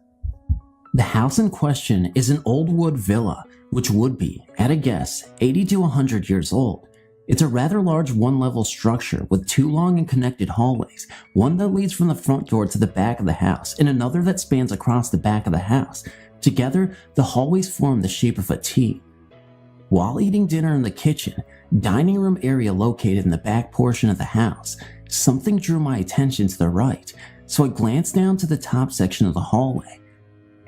The house in question is an old wood villa, which would be, at a guess, 80 to 100 years old. It's a rather large one-level structure with 2 long and connected hallways, one that leads from the front door to the back of the house and another that spans across the back of the house. Together, the hallways form the shape of a T. While eating dinner in the kitchen, dining room area located in the back portion of the house, something drew my attention to the right, so I glanced down to the top section of the hallway.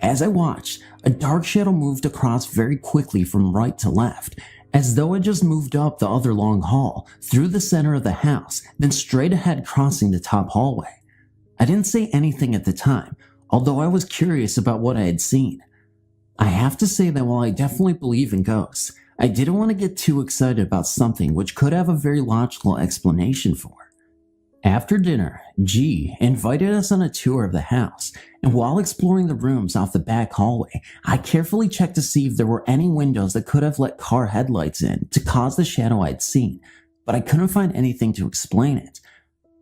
As I watched, a dark shadow moved across very quickly from right to left, as though it just moved up the other long hall, through the center of the house, then straight ahead crossing the top hallway. I didn't say anything at the time, although I was curious about what I had seen. I have to say that while I definitely believe in ghosts, I didn't want to get too excited about something which could have a very logical explanation for. After dinner, G invited us on a tour of the house, and while exploring the rooms off the back hallway, I carefully checked to see if there were any windows that could have let car headlights in to cause the shadow I'd seen, but I couldn't find anything to explain it.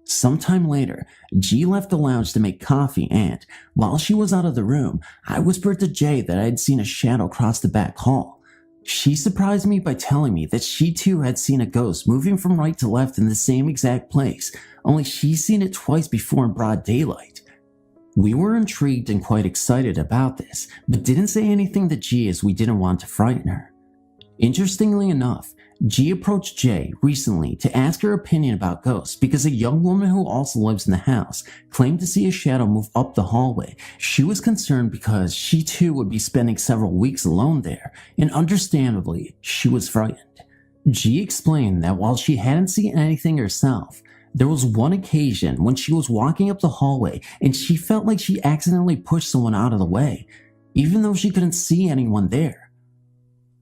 Sometime later, G left the lounge to make coffee and, while she was out of the room, I whispered to J that I had seen a shadow cross the back hall. She surprised me by telling me that she too had seen a ghost moving from right to left in the same exact place, only she's seen it twice before in broad daylight. We were intrigued and quite excited about this, but didn't say anything to G as we didn't want to frighten her. Interestingly enough, G approached J recently to ask her opinion about ghosts because a young woman who also lives in the house claimed to see a shadow move up the hallway. She was concerned because she too would be spending several weeks alone there, and understandably, she was frightened. G explained that while she hadn't seen anything herself, there was one occasion when she was walking up the hallway and she felt like she accidentally pushed someone out of the way, even though she couldn't see anyone there.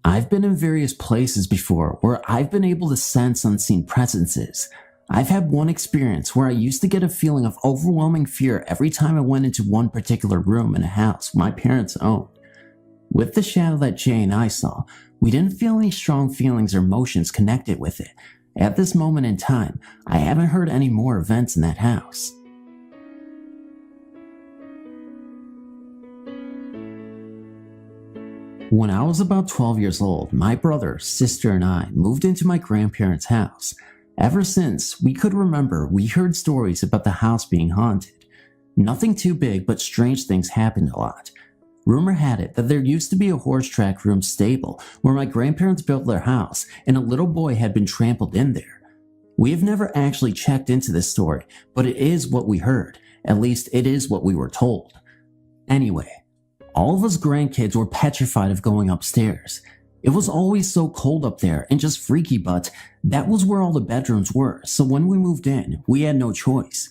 I've been in various places before where I've been able to sense unseen presences. I've had one experience where I used to get a feeling of overwhelming fear every time I went into one particular room in a house my parents owned. With the shadow that Jay and I saw, we didn't feel any strong feelings or emotions connected with it. At this moment in time, I haven't heard any more events in that house. When I was about 12 years old, my brother, sister, and I moved into my grandparents' house. Ever since we could remember, we heard stories about the house being haunted. Nothing too big, but strange things happened a lot. Rumor had it that there used to be a horse track room stable where my grandparents built their house and a little boy had been trampled in there. We have never actually checked into this story, but it is what we heard. At least it is what we were told. Anyway, all of us grandkids were petrified of going upstairs. It was always so cold up there and just freaky, but that was where all the bedrooms were, so when we moved in, we had no choice.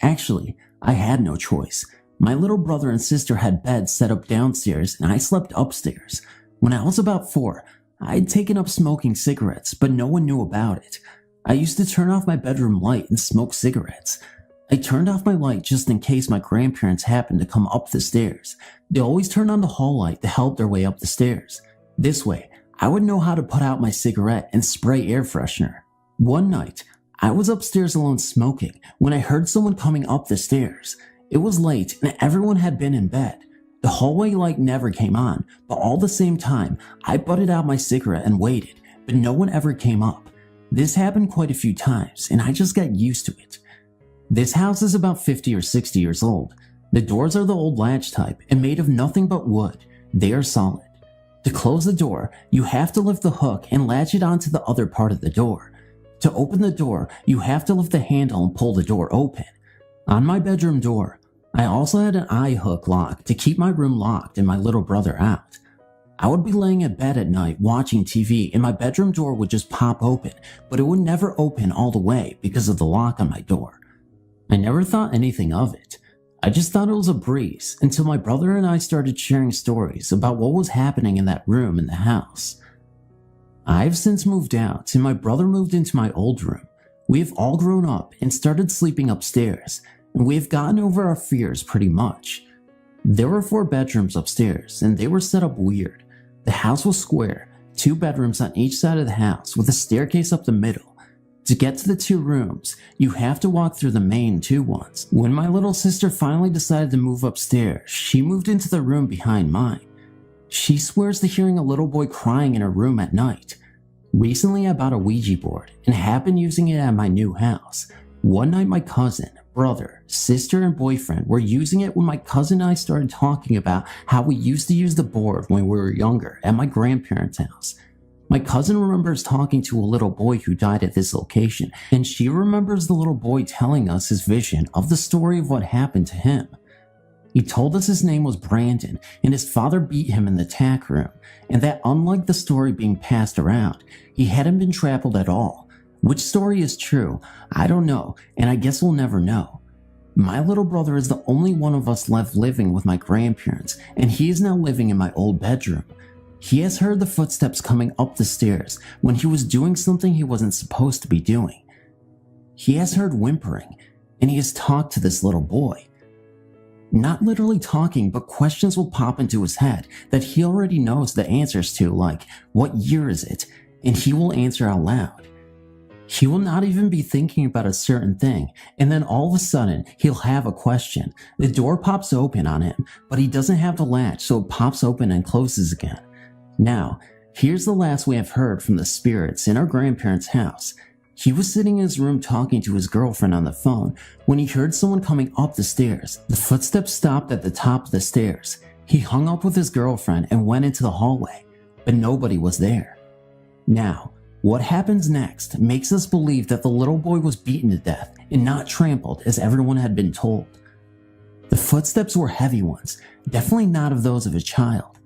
Actually, I had no choice. My little brother and sister had beds set up downstairs and I slept upstairs. When I was about 4, I had taken up smoking cigarettes, but no one knew about it. I used to turn off my bedroom light and smoke cigarettes. I turned off my light just in case my grandparents happened to come up the stairs. They always turned on the hall light to help their way up the stairs. This way, I would know how to put out my cigarette and spray air freshener. One night, I was upstairs alone smoking when I heard someone coming up the stairs. It was late and everyone had been in bed. The hallway light never came on, but all the same time, I butted out my cigarette and waited, but no one ever came up. This happened quite a few times and I just got used to it. This house is about 50 or 60 years old. The doors are the old latch type and made of nothing but wood. They are solid. To close the door, you have to lift the hook and latch it onto the other part of the door. To open the door, you have to lift the handle and pull the door open. On my bedroom door, I also had an eye hook lock to keep my room locked and my little brother out. I would be laying in bed at night watching TV and my bedroom door would just pop open, but it would never open all the way because of the lock on my door. I never thought anything of it. I just thought it was a breeze until my brother and I started sharing stories about what was happening in that room in the house. I've since moved out and my brother moved into my old room. We have all grown up and started sleeping upstairs, and we have gotten over our fears pretty much. There were 4 bedrooms upstairs and they were set up weird. The house was square, 2 bedrooms on each side of the house with a staircase up the middle. To get to the 2 rooms, you have to walk through the main 2 ones. When my little sister finally decided to move upstairs, she moved into the room behind mine. She swears to hearing a little boy crying in her room at night. Recently I bought a Ouija board and have been using it at my new house. One night my cousin, brother, sister, and boyfriend were using it when my cousin and I started talking about how we used to use the board when we were younger at my grandparents' house. My cousin remembers talking to a little boy who died at this location, and she remembers the little boy telling us his vision of the story of what happened to him. He told us his name was Brandon, and his father beat him in the tack room, and that unlike the story being passed around, he hadn't been trampled at all. Which story is true, I don't know, and I guess we'll never know. My little brother is the only one of us left living with my grandparents, and he is now living in my old bedroom. He has heard the footsteps coming up the stairs when he was doing something he wasn't supposed to be doing. He has heard whimpering, and he has talked to this little boy. Not literally talking, but questions will pop into his head that he already knows the answers to, like, what year is it? And he will answer out loud. He will not even be thinking about a certain thing, and then all of a sudden, he'll have a question. The door pops open on him, but he doesn't have the latch, so it pops open and closes again. Now, here's the last we have heard from the spirits in our grandparents' house. He was sitting in his room talking to his girlfriend on the phone when he heard someone coming up the stairs. The footsteps stopped at the top of the stairs. He hung up with his girlfriend and went into the hallway, but nobody was there. Now, what happens next makes us believe that the little boy was beaten to death and not trampled as everyone had been told. The footsteps were heavy ones, definitely not of those of a child.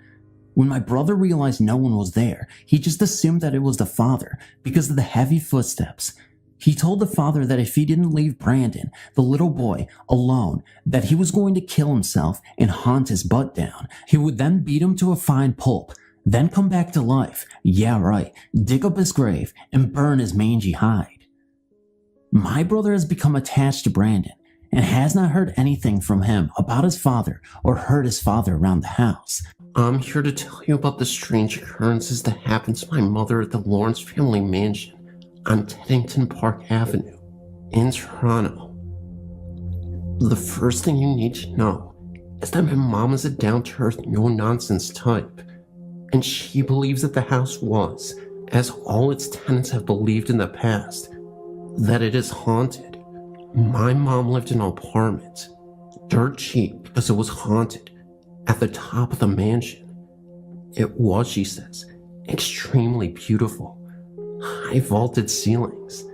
When my brother realized no one was there, he just assumed that it was the father because of the heavy footsteps. He told the father that if he didn't leave Brandon, the little boy, alone, that he was going to kill himself and haunt his butt down. He would then beat him to a fine pulp, then come back to life, yeah right, dig up his grave, and burn his mangy hide. My brother has become attached to Brandon and has not heard anything from him about his father or heard his father around the house. I'm here to tell you about the strange occurrences that happened to my mother at the Lawrence family mansion on Teddington Park Avenue in Toronto. The first thing you need to know is that my mom is a down-to-earth, no-nonsense type, and she believes that the house was, as all its tenants have believed in the past, that it is haunted. My mom lived in an apartment, dirt cheap because it was haunted, at the top of the mansion. It was, she says, extremely beautiful. High vaulted ceilings,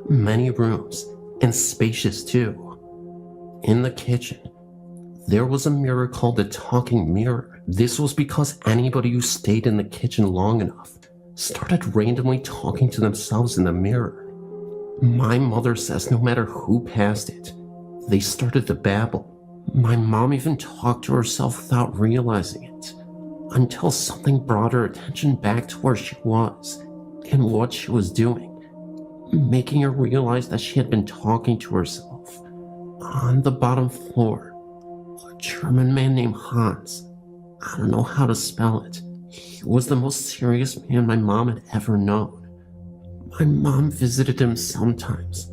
many rooms, and spacious too. In the kitchen, there was a mirror called the talking mirror. This was because anybody who stayed in the kitchen long enough started randomly talking to themselves in the mirror. My mother says no matter who passed it, they started to babble. My mom even talked to herself without realizing it, until something brought her attention back to where she was and what she was doing, making her realize that she had been talking to herself. On the bottom floor, a German man named Hans, I don't know how to spell it, he was the most serious man my mom had ever known. My mom visited him sometimes,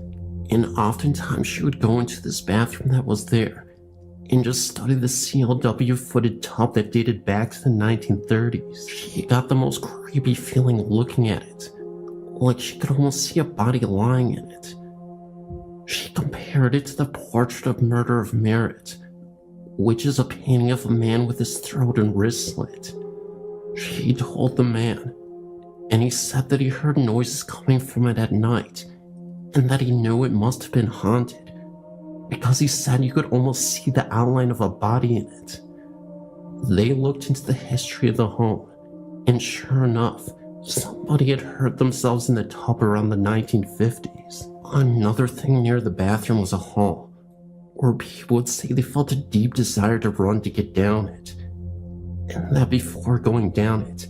and oftentimes she would go into this bathroom that was there and just study the CLW-footed tub that dated back to the 1930s. She got the most creepy feeling looking at it, like she could almost see a body lying in it. She compared it to the Portrait of Murder of Merritt, which is a painting of a man with his throat and wrist slit. She told the man, and he said that he heard noises coming from it at night, and that he knew it must have been haunted, because he said you could almost see the outline of a body in it. They looked into the history of the home, and sure enough, somebody had hurt themselves in the tub around the 1950s. Another thing near the bathroom was a hall, where people would say they felt a deep desire to run to get down it, and that before going down it,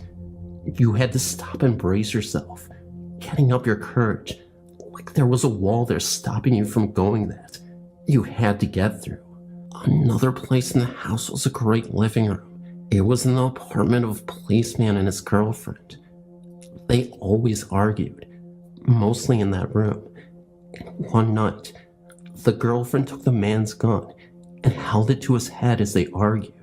you had to stop and brace yourself, getting up your courage, like there was a wall there stopping you from going that you had to get through. Another place in the house was a great living room. It was in the apartment of a policeman and his girlfriend. They always argued, mostly in that room. And one night, the girlfriend took the man's gun and held it to his head as they argued.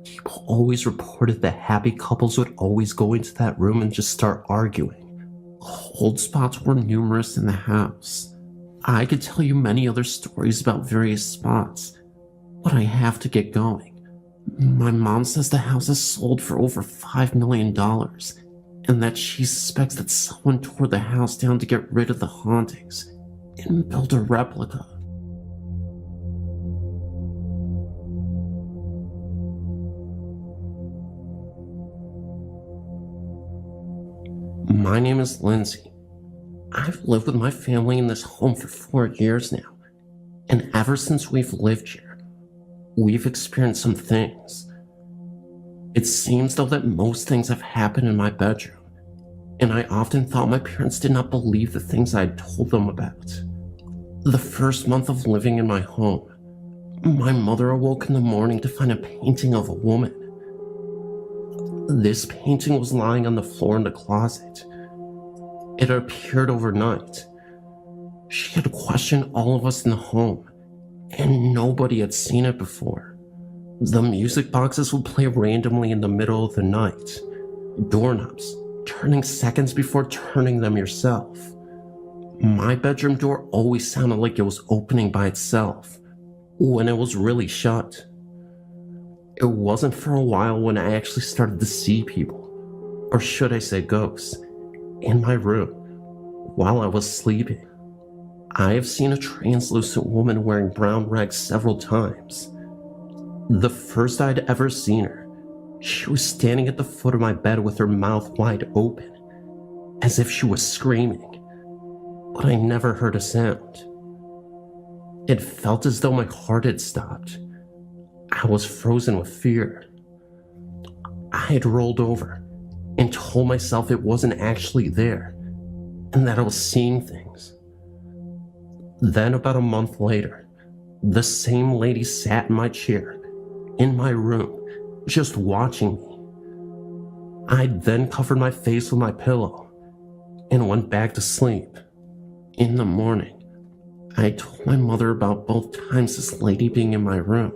People always reported that happy couples would always go into that room and just start arguing. Cold spots were numerous in the house. I could tell you many other stories about various spots, but I have to get going. My mom says the house is sold for over $5 million, and that she suspects that someone tore the house down to get rid of the hauntings and build a replica. My name is Lindsay. I've lived with my family in this home for 4 years now, and ever since we've lived here, we've experienced some things. It seems though that most things have happened in my bedroom, and I often thought my parents did not believe the things I had told them about. The first month of living in my home, my mother awoke in the morning to find a painting of a woman. This painting was lying on the floor in the closet. It appeared overnight. She had questioned all of us in the home, and nobody had seen it before. The music boxes would play randomly in the middle of the night. Doorknobs, turning seconds before turning them yourself. My bedroom door always sounded like it was opening by itself, when it was really shut. It wasn't for a while when I actually started to see people, or should I say ghosts, in my room while I was sleeping. I have seen a translucent woman wearing brown rags several times. The first I'd ever seen her, she was standing at the foot of my bed with her mouth wide open, as if she was screaming, but I never heard a sound. It felt as though my heart had stopped. I was frozen with fear. I had rolled over and told myself it wasn't actually there, and that I was seeing things. Then about a month later, the same lady sat in my chair, in my room, just watching me. I then covered my face with my pillow and went back to sleep. In the morning, I told my mother about both times this lady being in my room,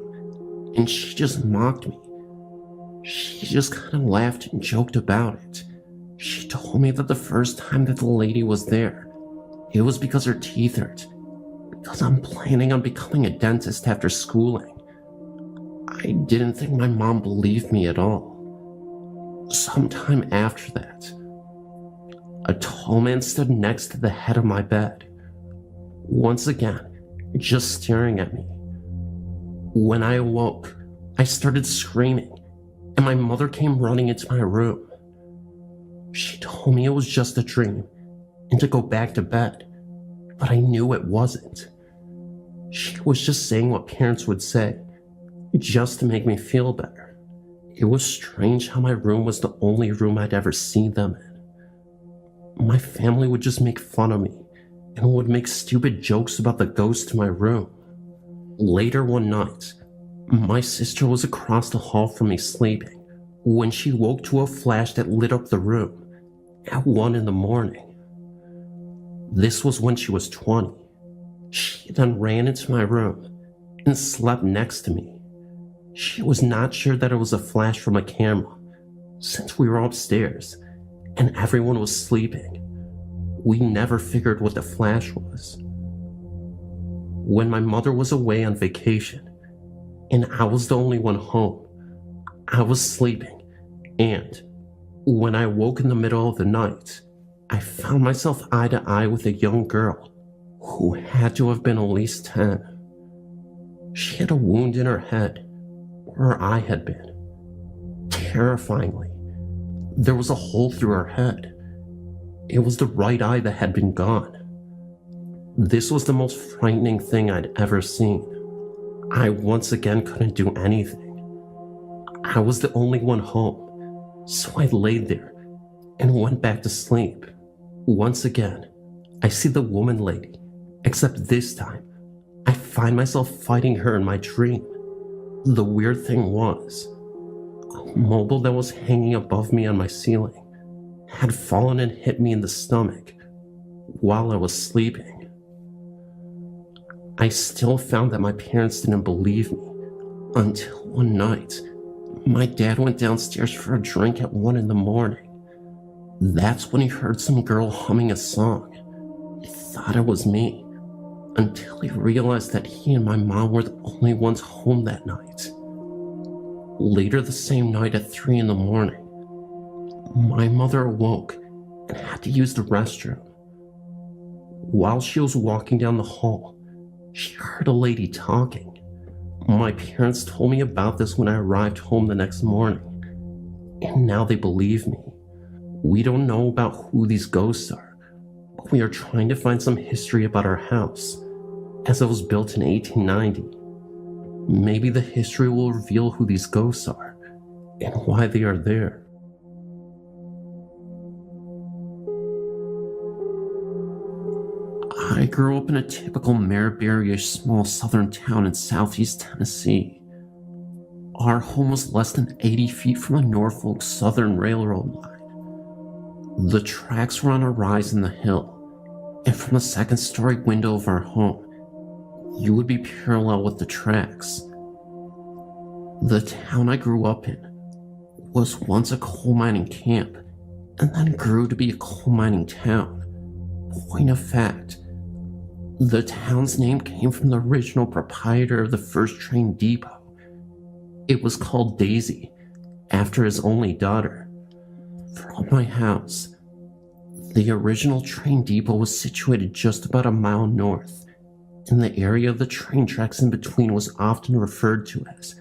and she just mocked me. She just kind of laughed and joked about it. She told me that the first time that the lady was there, it was because her teeth hurt, because I'm planning on becoming a dentist after schooling. I didn't think my mom believed me at all. Sometime after that, a tall man stood next to the head of my bed, once again, just staring at me. When I awoke, I started screaming, and my mother came running into my room. She told me it was just a dream and to go back to bed, but I knew it wasn't. She was just saying what parents would say, just to make me feel better. It was strange how my room was the only room I'd ever seen them in. My family would just make fun of me and would make stupid jokes about the ghost in my room. Later one night, my sister was across the hall from me sleeping when she woke to a flash that lit up the room at 1 a.m. This was when she was 20. She then ran into my room and slept next to me. She was not sure that it was a flash from a camera, since we were upstairs and everyone was sleeping. We never figured what the flash was. When my mother was away on vacation, and I was the only one home, I was sleeping, and when I woke in the middle of the night, I found myself eye to eye with a young girl who had to have been at least 10. She had a wound in her head where I had been. Terrifyingly, there was a hole through her head. It was the right eye that had been gone. This was the most frightening thing I'd ever seen. I once again couldn't do anything. I was the only one home, so I laid there and went back to sleep. Once again, I see the woman lady, except this time, I find myself fighting her in my dream. The weird thing was, a mobile that was hanging above me on my ceiling had fallen and hit me in the stomach while I was sleeping. I still found that my parents didn't believe me until one night, my dad went downstairs for a drink at 1 a.m. That's when he heard some girl humming a song. He thought it was me, until he realized that he and my mom were the only ones home that night. Later the same night at 3 a.m, my mother awoke and had to use the restroom. While she was walking down the hall, she heard a lady talking. My parents told me about this when I arrived home the next morning, and now they believe me. We don't know about who these ghosts are, but we are trying to find some history about our house, as it was built in 1890. Maybe the history will reveal who these ghosts are and why they are there. I grew up in a typical Maryberry-ish small southern town in southeast Tennessee. Our home was less than 80 feet from the Norfolk Southern Railroad line. The tracks were on a rise in the hill, and from the second-story window of our home, you would be parallel with the tracks. The town I grew up in was once a coal mining camp, and then grew to be a coal mining town. Point of fact, the town's name came from the original proprietor of the first train depot. It was called Daisy, after his only daughter. From my house, the original train depot was situated just about a mile north, and the area of the train tracks in between was often referred to as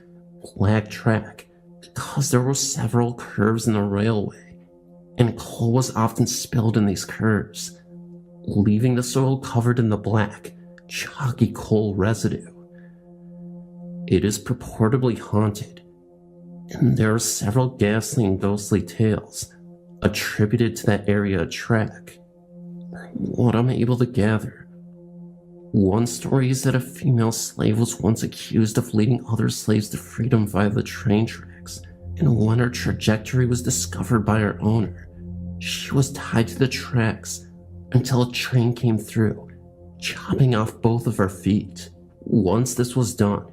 Black Track because there were several curves in the railway, and coal was often spilled in these curves, leaving the soil covered in the black, chalky coal residue. It is purportedly haunted, and there are several ghastly and ghostly tales attributed to that area of track. From what I'm able to gather, One story is that a female slave was once accused of leading other slaves to freedom via the train tracks, and when her trajectory was discovered by her owner, she was tied to the tracks until a train came through, chopping off both of her feet. Once this was done,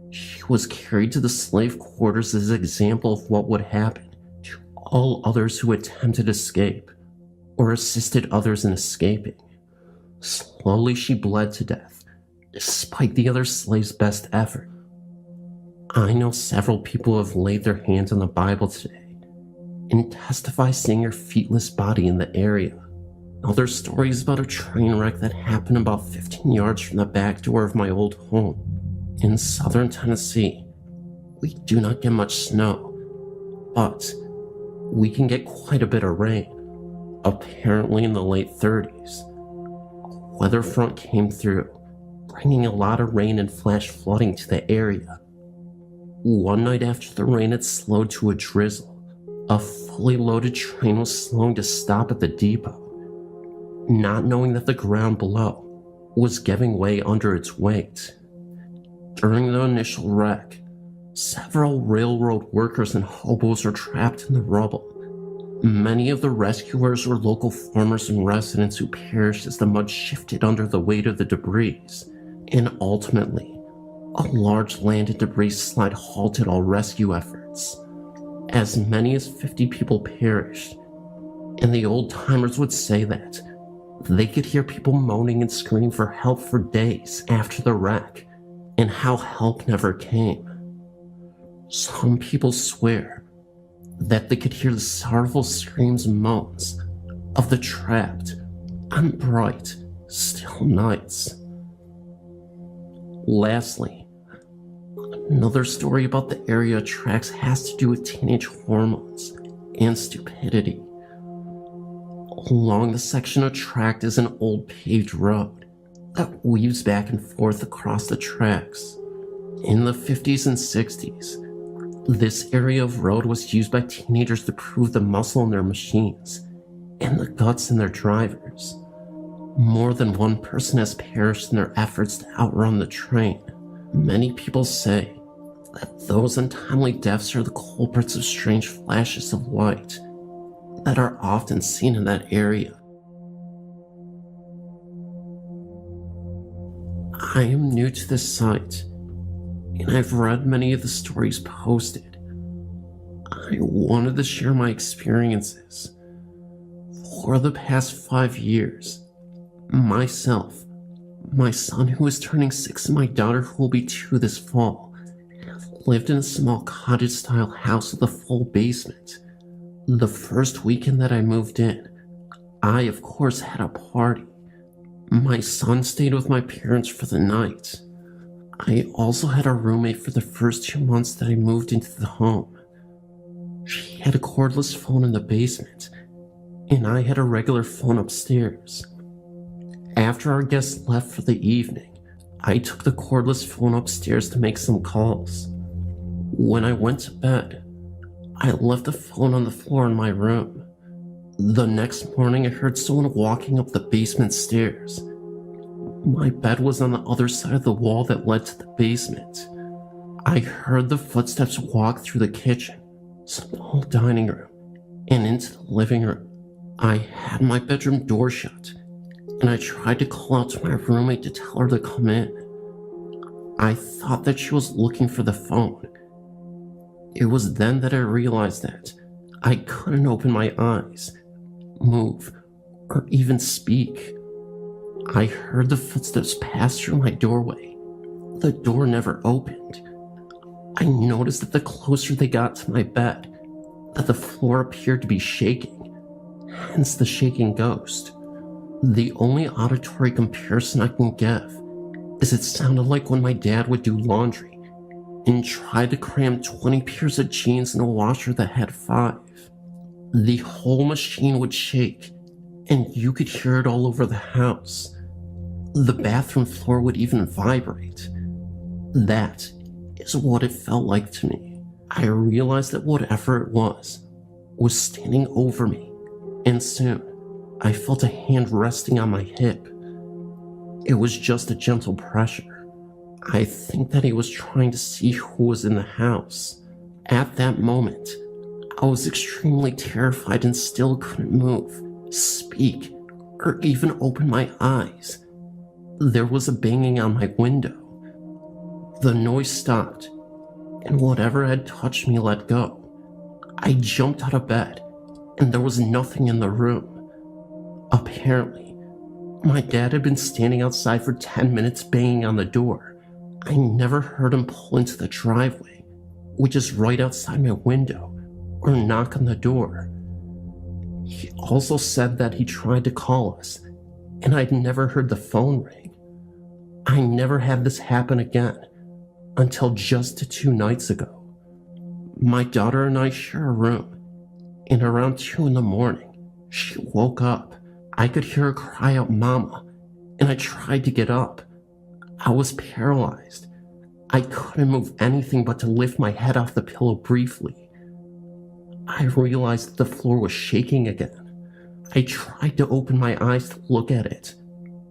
she was carried to the slave quarters as an example of what would happen to all others who attempted escape or assisted others in escaping. Slowly she bled to death, despite the other slaves' best effort. I know several people have laid their hands on the Bible today and testify seeing her feetless body in the area. Other stories about a train wreck that happened about 15 yards from the back door of my old home. In southern Tennessee, we do not get much snow, but we can get quite a bit of rain. Apparently in the late 30s, a weather front came through, bringing a lot of rain and flash flooding to the area. One night after the rain had slowed to a drizzle, a fully loaded train was slowing to stop at the depot, not knowing that the ground below was giving way under its weight. During the initial wreck, several railroad workers and hobos were trapped in the rubble. Many of the rescuers were local farmers and residents who perished as the mud shifted under the weight of the debris, and ultimately, a large land and debris slide halted all rescue efforts. As many as 50 people perished, and the old-timers would say that they could hear people moaning and screaming for help for days after the wreck, and how help never came. Some people swear that they could hear the sorrowful screams and moans of the trapped on bright, still nights. Lastly, another story about the area tracks has to do with teenage hormones and stupidity. Along the section of track is an old paved road that weaves back and forth across the tracks. In the 50s and 60s, this area of road was used by teenagers to prove the muscle in their machines and the guts in their drivers. More than one person has perished in their efforts to outrun the train. Many people say that those untimely deaths are the culprits of strange flashes of light that are often seen in that area. I am new to this site, and I've read many of the stories posted. I wanted to share my experiences. For the past 5 years, myself, my son who is turning 6, and my daughter who will be 2 this fall, have lived in a small cottage-style house with a full basement. The first weekend that I moved in, I of course had a party. My son stayed with my parents for the night. I also had a roommate for the first 2 months that I moved into the home. She had a cordless phone in the basement, and I had a regular phone upstairs. After our guests left for the evening, I took the cordless phone upstairs to make some calls. When I went to bed, I left the phone on the floor in my room. The next morning, I heard someone walking up the basement stairs. My bed was on the other side of the wall that led to the basement. I heard the footsteps walk through the kitchen, small dining room, and into the living room. I had my bedroom door shut, and I tried to call out to my roommate to tell her to come in. I thought that she was looking for the phone. It was then that I realized that I couldn't open my eyes, move, or even speak. I heard the footsteps pass through my doorway. The door never opened. I noticed that the closer they got to my bed, that the floor appeared to be shaking, hence the shaking ghost. The only auditory comparison I can give is it sounded like when my dad would do laundry and try to cram 20 pairs of jeans in a washer that had 5. The whole machine would shake, and you could hear it all over the house. The bathroom floor would even vibrate. That is what it felt like to me. I realized that whatever it was standing over me, and soon I felt a hand resting on my hip. It was just a gentle pressure. I think that he was trying to see who was in the house. At that moment, I was extremely terrified and still couldn't move, speak, or even open my eyes. There was a banging on my window. The noise stopped, and whatever had touched me let go. I jumped out of bed, and there was nothing in the room. Apparently, my dad had been standing outside for 10 minutes banging on the door. I never heard him pull into the driveway, which is right outside my window, or knock on the door. He also said that he tried to call us, and I'd never heard the phone ring. I never had this happen again, until just 2 nights ago. My daughter and I share a room, and around 2 in the morning, she woke up. I could hear her cry out, "Mama," and I tried to get up. I was paralyzed. I couldn't move anything but to lift my head off the pillow briefly. I realized that the floor was shaking again. I tried to open my eyes to look at it,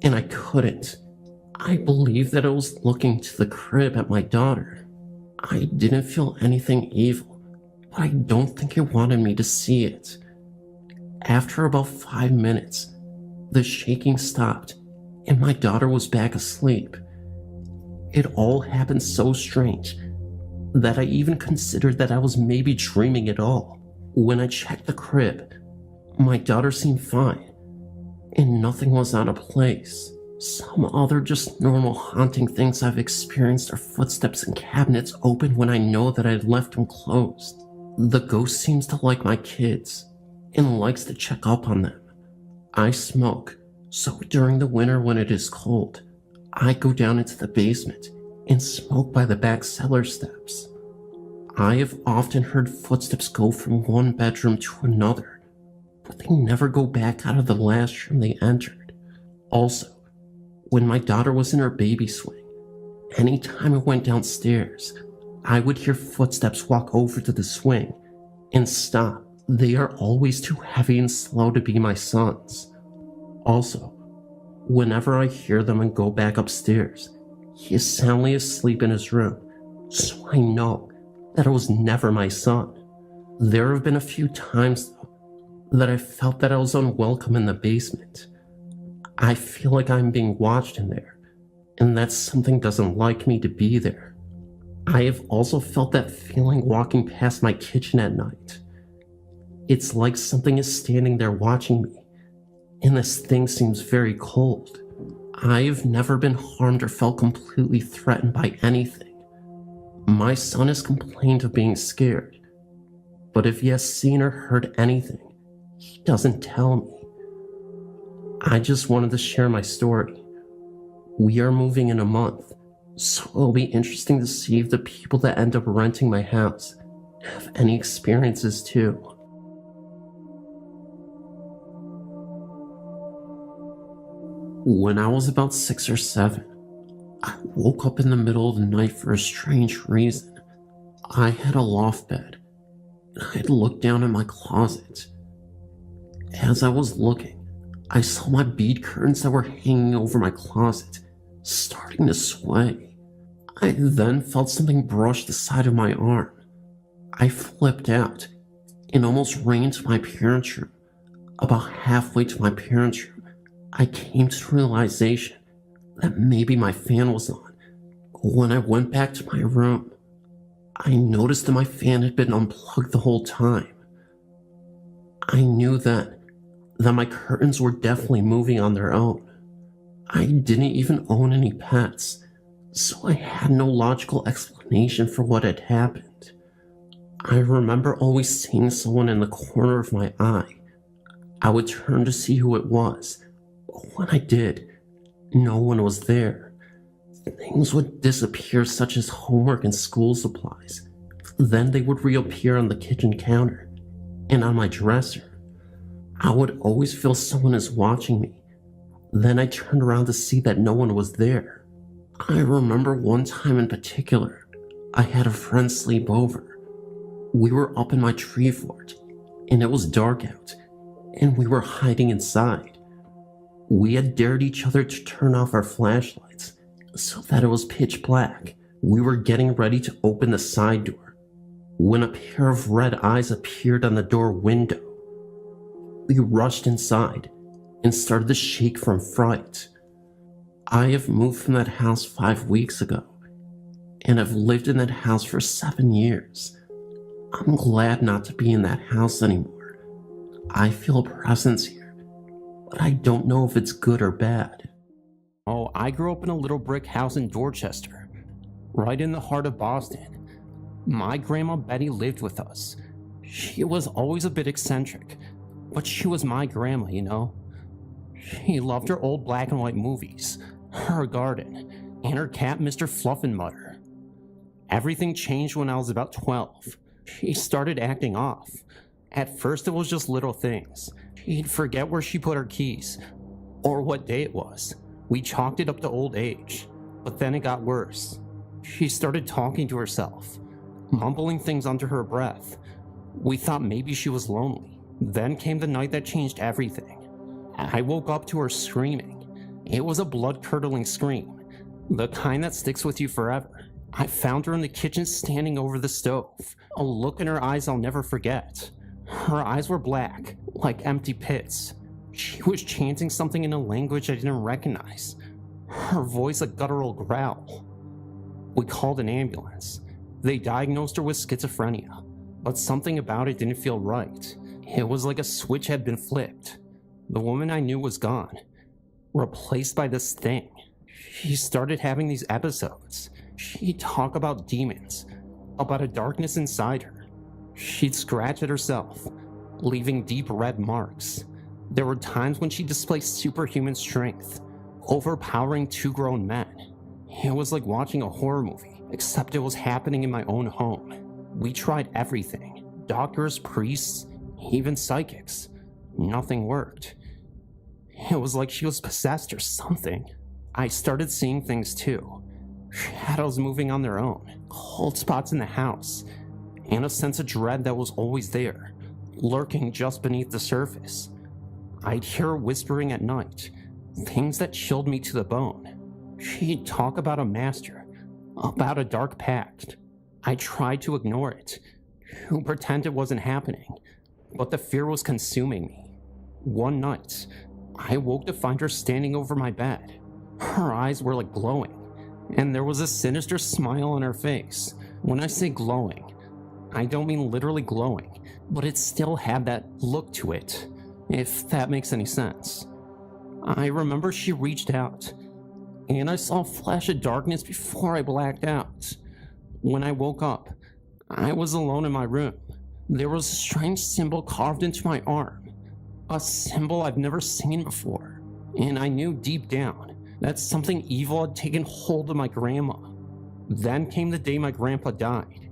and I couldn't. I believed that it was looking to the crib at my daughter. I didn't feel anything evil, but I don't think it wanted me to see it. After about 5 minutes, the shaking stopped, and my daughter was back asleep. It all happened so strange that I even considered that I was maybe dreaming it all. When I checked the crib, my daughter seemed fine, and nothing was out of place. Some other just normal haunting things I've experienced are footsteps in cabinets open when I know that I'd left them closed. The ghost seems to like my kids, and likes to check up on them. I smoke, so during the winter when it is cold, I go down into the basement and smoke by the back cellar steps. I have often heard footsteps go from one bedroom to another, but they never go back out of the last room they entered. Also, when my daughter was in her baby swing, anytime I went downstairs, I would hear footsteps walk over to the swing and stop. They are always too heavy and slow to be my son's. Also, whenever I hear them and go back upstairs, he is soundly asleep in his room, so I know that it was never my son. There have been a few times, though, that I felt that I was unwelcome in the basement. I feel like I'm being watched in there, and that something doesn't like me to be there. I have also felt that feeling walking past my kitchen at night. It's like something is standing there watching me, and this thing seems very cold. I have never been harmed or felt completely threatened by anything. My son has complained of being scared, but if he has seen or heard anything, he doesn't tell me. I just wanted to share my story. We are moving in a month, so it'll be interesting to see if the people that end up renting my house have any experiences too. When I was about 6 or 7, I woke up in the middle of the night for a strange reason. I had a loft bed, and I had looked down in my closet. As I was looking, I saw my bead curtains that were hanging over my closet starting to sway. I then felt something brush the side of my arm. I flipped out and almost ran into my parents' room. About halfway to my parents' room, I came to the realization that maybe my fan was on. When I went back to my room, I noticed that my fan had been unplugged the whole time. I knew then that my curtains were definitely moving on their own. I didn't even own any pets, so I had no logical explanation for what had happened. I remember always seeing someone in the corner of my eye. I would turn to see who it was, but when I did, no one was there. Things would disappear, such as homework and school supplies. Then they would reappear on the kitchen counter and on my dresser. I would always feel someone is watching me. Then I turned around to see that no one was there. I remember one time in particular, I had a friend sleep over. We were up in my tree fort, and it was dark out, and we were hiding inside. We had dared each other to turn off our flashlights so that it was pitch black. We were getting ready to open the side door when a pair of red eyes appeared on the door window. We rushed inside and started to shake from fright. I have moved from that house 5 weeks ago, and I've lived in that house for 7 years. I'm glad not to be in that house anymore. I feel a presence here, but I don't know if it's good or bad. Oh, I grew up in a little brick house in Dorchester, right in the heart of Boston. My grandma Betty lived with us. She was always a bit eccentric, but she was my grandma, you know? She loved her old black and white movies, her garden, and her cat Mr. Fluffenmutter. Everything changed when I was about 12. She started acting off. At first it was just little things. She'd forget where she put her keys, or what day it was. We chalked it up to old age, but then it got worse. She started talking to herself, mumbling things under her breath. We thought maybe she was lonely. Then came the night that changed everything. I woke up to her screaming. It was a blood-curdling scream, the kind that sticks with you forever. I found her in the kitchen standing over the stove, a look in her eyes I'll never forget. Her eyes were black, like empty pits. She was chanting something in a language I didn't recognize. Her voice a guttural growl. We called an ambulance. They diagnosed her with schizophrenia, but something about it didn't feel right. It was like a switch had been flipped. The woman I knew was gone, replaced by this thing. She started having these episodes. She'd talk about demons, about a darkness inside her. She'd scratch at herself, leaving deep red marks. There were times when she displayed superhuman strength, overpowering 2 grown men. It was like watching a horror movie, except it was happening in my own home. We tried everything. Doctors, priests, even psychics. Nothing worked. It was like she was possessed or something. I started seeing things too. Shadows moving on their own, cold spots in the house, and a sense of dread that was always there, lurking just beneath the surface. I'd hear her whispering at night, things that chilled me to the bone. She'd talk about a master, about a dark pact. I tried to ignore it, to pretend it wasn't happening, but the fear was consuming me. One night, I woke to find her standing over my bed. Her eyes were like glowing, and there was a sinister smile on her face. When I say glowing, I don't mean literally glowing, but it still had that look to it, if that makes any sense. I remember she reached out, and I saw a flash of darkness before I blacked out. When I woke up, I was alone in my room. There was a strange symbol carved into my arm, a symbol I've never seen before, and I knew deep down that something evil had taken hold of my grandma. Then came the day my grandpa died.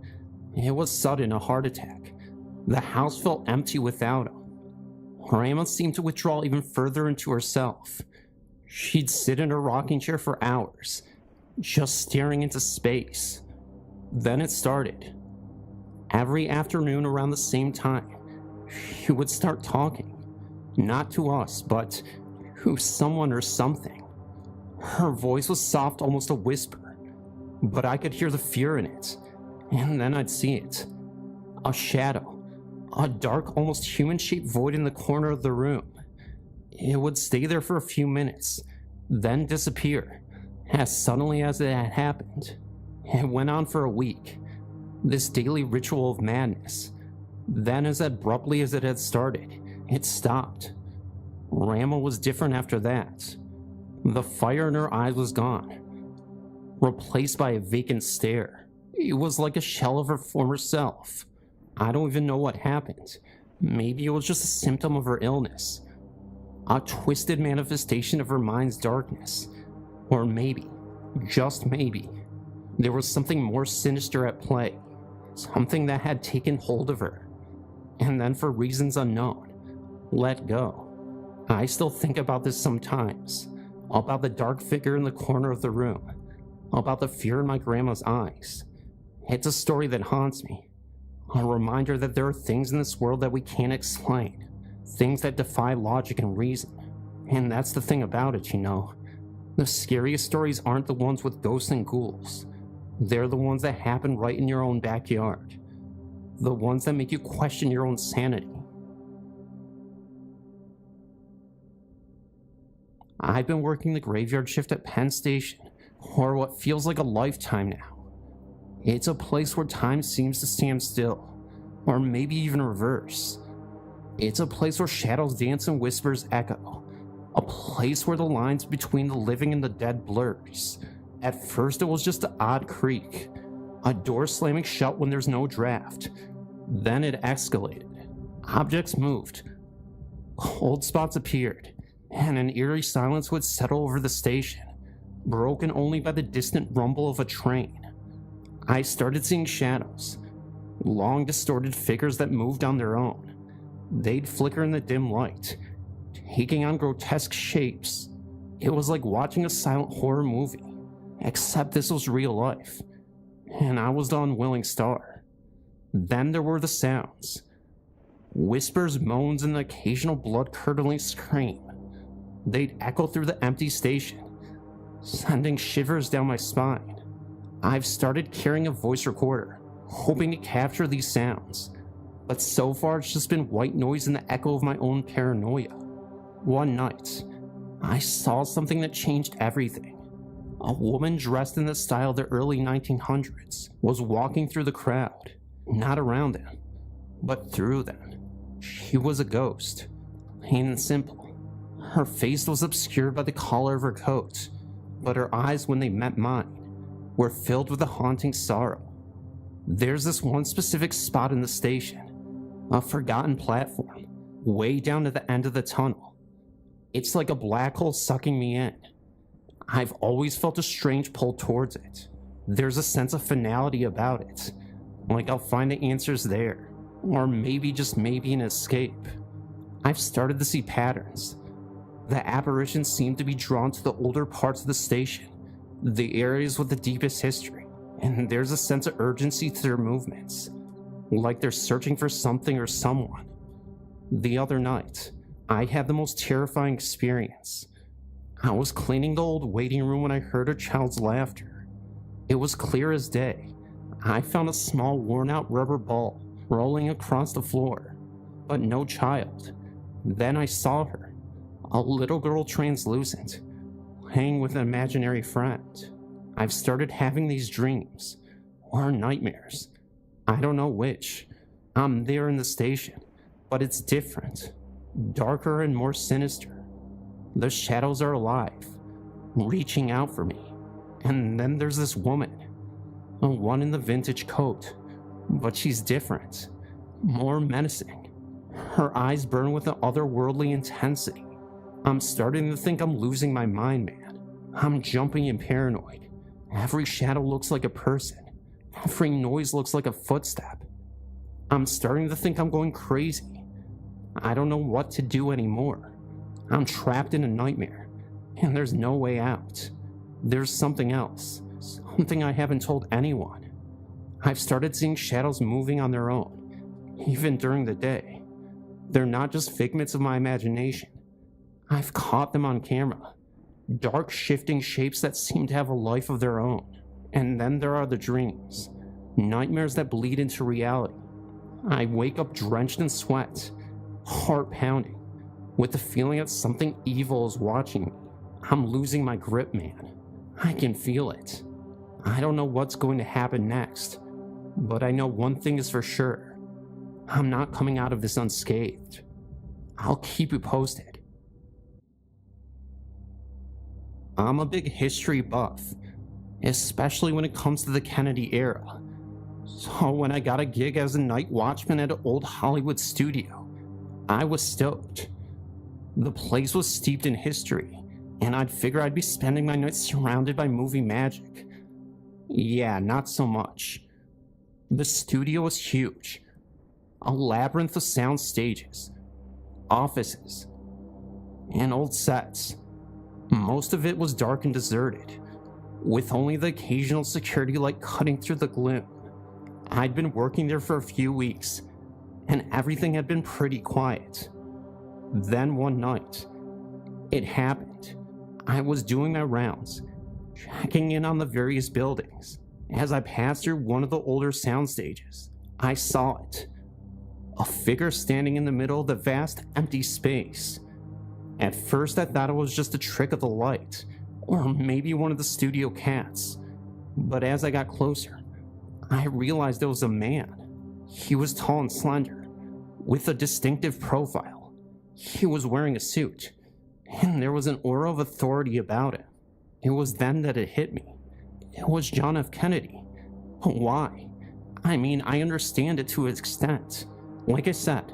It was sudden, a heart attack. The house felt empty without him. Grandma seemed to withdraw even further into herself. She'd sit in her rocking chair for hours, just staring into space. Then it started. Every afternoon around the same time, she would start talking. Not to us, but to someone or something. Her voice was soft, almost a whisper, but I could hear the fear in it. And then I'd see it. A shadow, a dark, almost human-shaped void in the corner of the room. It would stay there for a few minutes, then disappear, as suddenly as it had happened. It went on for a week, this daily ritual of madness. Then, as abruptly as it had started, it stopped. Grandma was different after that. The fire in her eyes was gone, replaced by a vacant stare. It was like a shell of her former self. I don't even know what happened. Maybe it was just a symptom of her illness, a twisted manifestation of her mind's darkness. Or maybe, just maybe, there was something more sinister at play, something that had taken hold of her, and then for reasons unknown, let go. I still think about this sometimes, about the dark figure in the corner of the room, about the fear in my grandma's eyes. It's a story that haunts me, a reminder that there are things in this world that we can't explain, things that defy logic and reason. And that's the thing about it, you know. The scariest stories aren't the ones with ghosts and ghouls. They're the ones that happen right in your own backyard. The ones that make you question your own sanity. I've been working the graveyard shift at Penn Station for what feels like a lifetime now. It's a place where time seems to stand still, or maybe even reverse. It's a place where shadows dance and whispers echo. A place where the lines between the living and the dead blurs. At first it was just an odd creak, a door slamming shut when there's no draft. Then it escalated. Objects moved. Cold spots appeared, and an eerie silence would settle over the station, broken only by the distant rumble of a train. I started seeing shadows, long distorted figures that moved on their own. They'd flicker in the dim light, taking on grotesque shapes. It was like watching a silent horror movie, except this was real life, and I was the unwilling star. Then there were the sounds. Whispers, moans, and the occasional blood-curdling scream. They'd echo through the empty station, sending shivers down my spine. I've started carrying a voice recorder, hoping to capture these sounds, but so far it's just been white noise and the echo of my own paranoia. One night, I saw something that changed everything. A woman dressed in the style of the early 1900s was walking through the crowd, not around them, but through them. She was a ghost, plain and simple. Her face was obscured by the collar of her coat, but her eyes, when they met mine, were filled with a haunting sorrow. There's this one specific spot in the station, a forgotten platform, way down at the end of the tunnel. It's like a black hole sucking me in. I've always felt a strange pull towards it. There's a sense of finality about it, like I'll find the answers there, or maybe, just maybe, an escape. I've started to see patterns. The apparitions seem to be drawn to the older parts of the station, the areas with the deepest history, and there's a sense of urgency to their movements, like they're searching for something or someone. The other night, I had the most terrifying experience. I was cleaning the old waiting room when I heard a child's laughter. It was clear as day. I found a small worn-out rubber ball rolling across the floor, but no child. Then I saw her, a little girl translucent, playing with an imaginary friend. I've started having these dreams, or nightmares. I don't know which. I'm there in the station, but it's different, darker and more sinister. The shadows are alive, reaching out for me. And then there's this woman, the one in the vintage coat, but she's different, more menacing. Her eyes burn with an otherworldly intensity. I'm starting to think I'm losing my mind, man. I'm jumpy and paranoid. Every shadow looks like a person. Every noise looks like a footstep. I'm starting to think I'm going crazy. I don't know what to do anymore. I'm trapped in a nightmare, and there's no way out. There's something else, something I haven't told anyone. I've started seeing shadows moving on their own, even during the day. They're not just figments of my imagination. I've caught them on camera. Dark, shifting shapes that seem to have a life of their own. And then there are the dreams, nightmares that bleed into reality. I wake up drenched in sweat, heart pounding, with the feeling that something evil is watching me. I'm losing my grip, man. I can feel it. I don't know what's going to happen next, but I know one thing is for sure. I'm not coming out of this unscathed. I'll keep you posted. I'm a big history buff, especially when it comes to the Kennedy era. So when I got a gig as a night watchman at an old Hollywood studio, I was stoked. The place was steeped in history, and I'd figure I'd be spending my nights surrounded by movie magic. Yeah, not so much. The studio was huge. A labyrinth of sound stages, offices, and old sets. Most of it was dark and deserted, with only the occasional security light cutting through the gloom. I'd been working there for a few weeks, and everything had been pretty quiet. Then one night, It happened. I was doing my rounds, checking in on the various buildings. As I passed through one of the older sound stages, I saw it. A figure standing in the middle of the vast empty space. At first I thought it was just a trick of the light, or maybe one of the studio cats. But as I got closer, I realized it was a man. He was tall and slender, with a distinctive profile. He was wearing a suit, and there was an aura of authority about him. It was then that it hit me. It was John F. Kennedy. Why? I mean, I understand it to an extent. Like I said,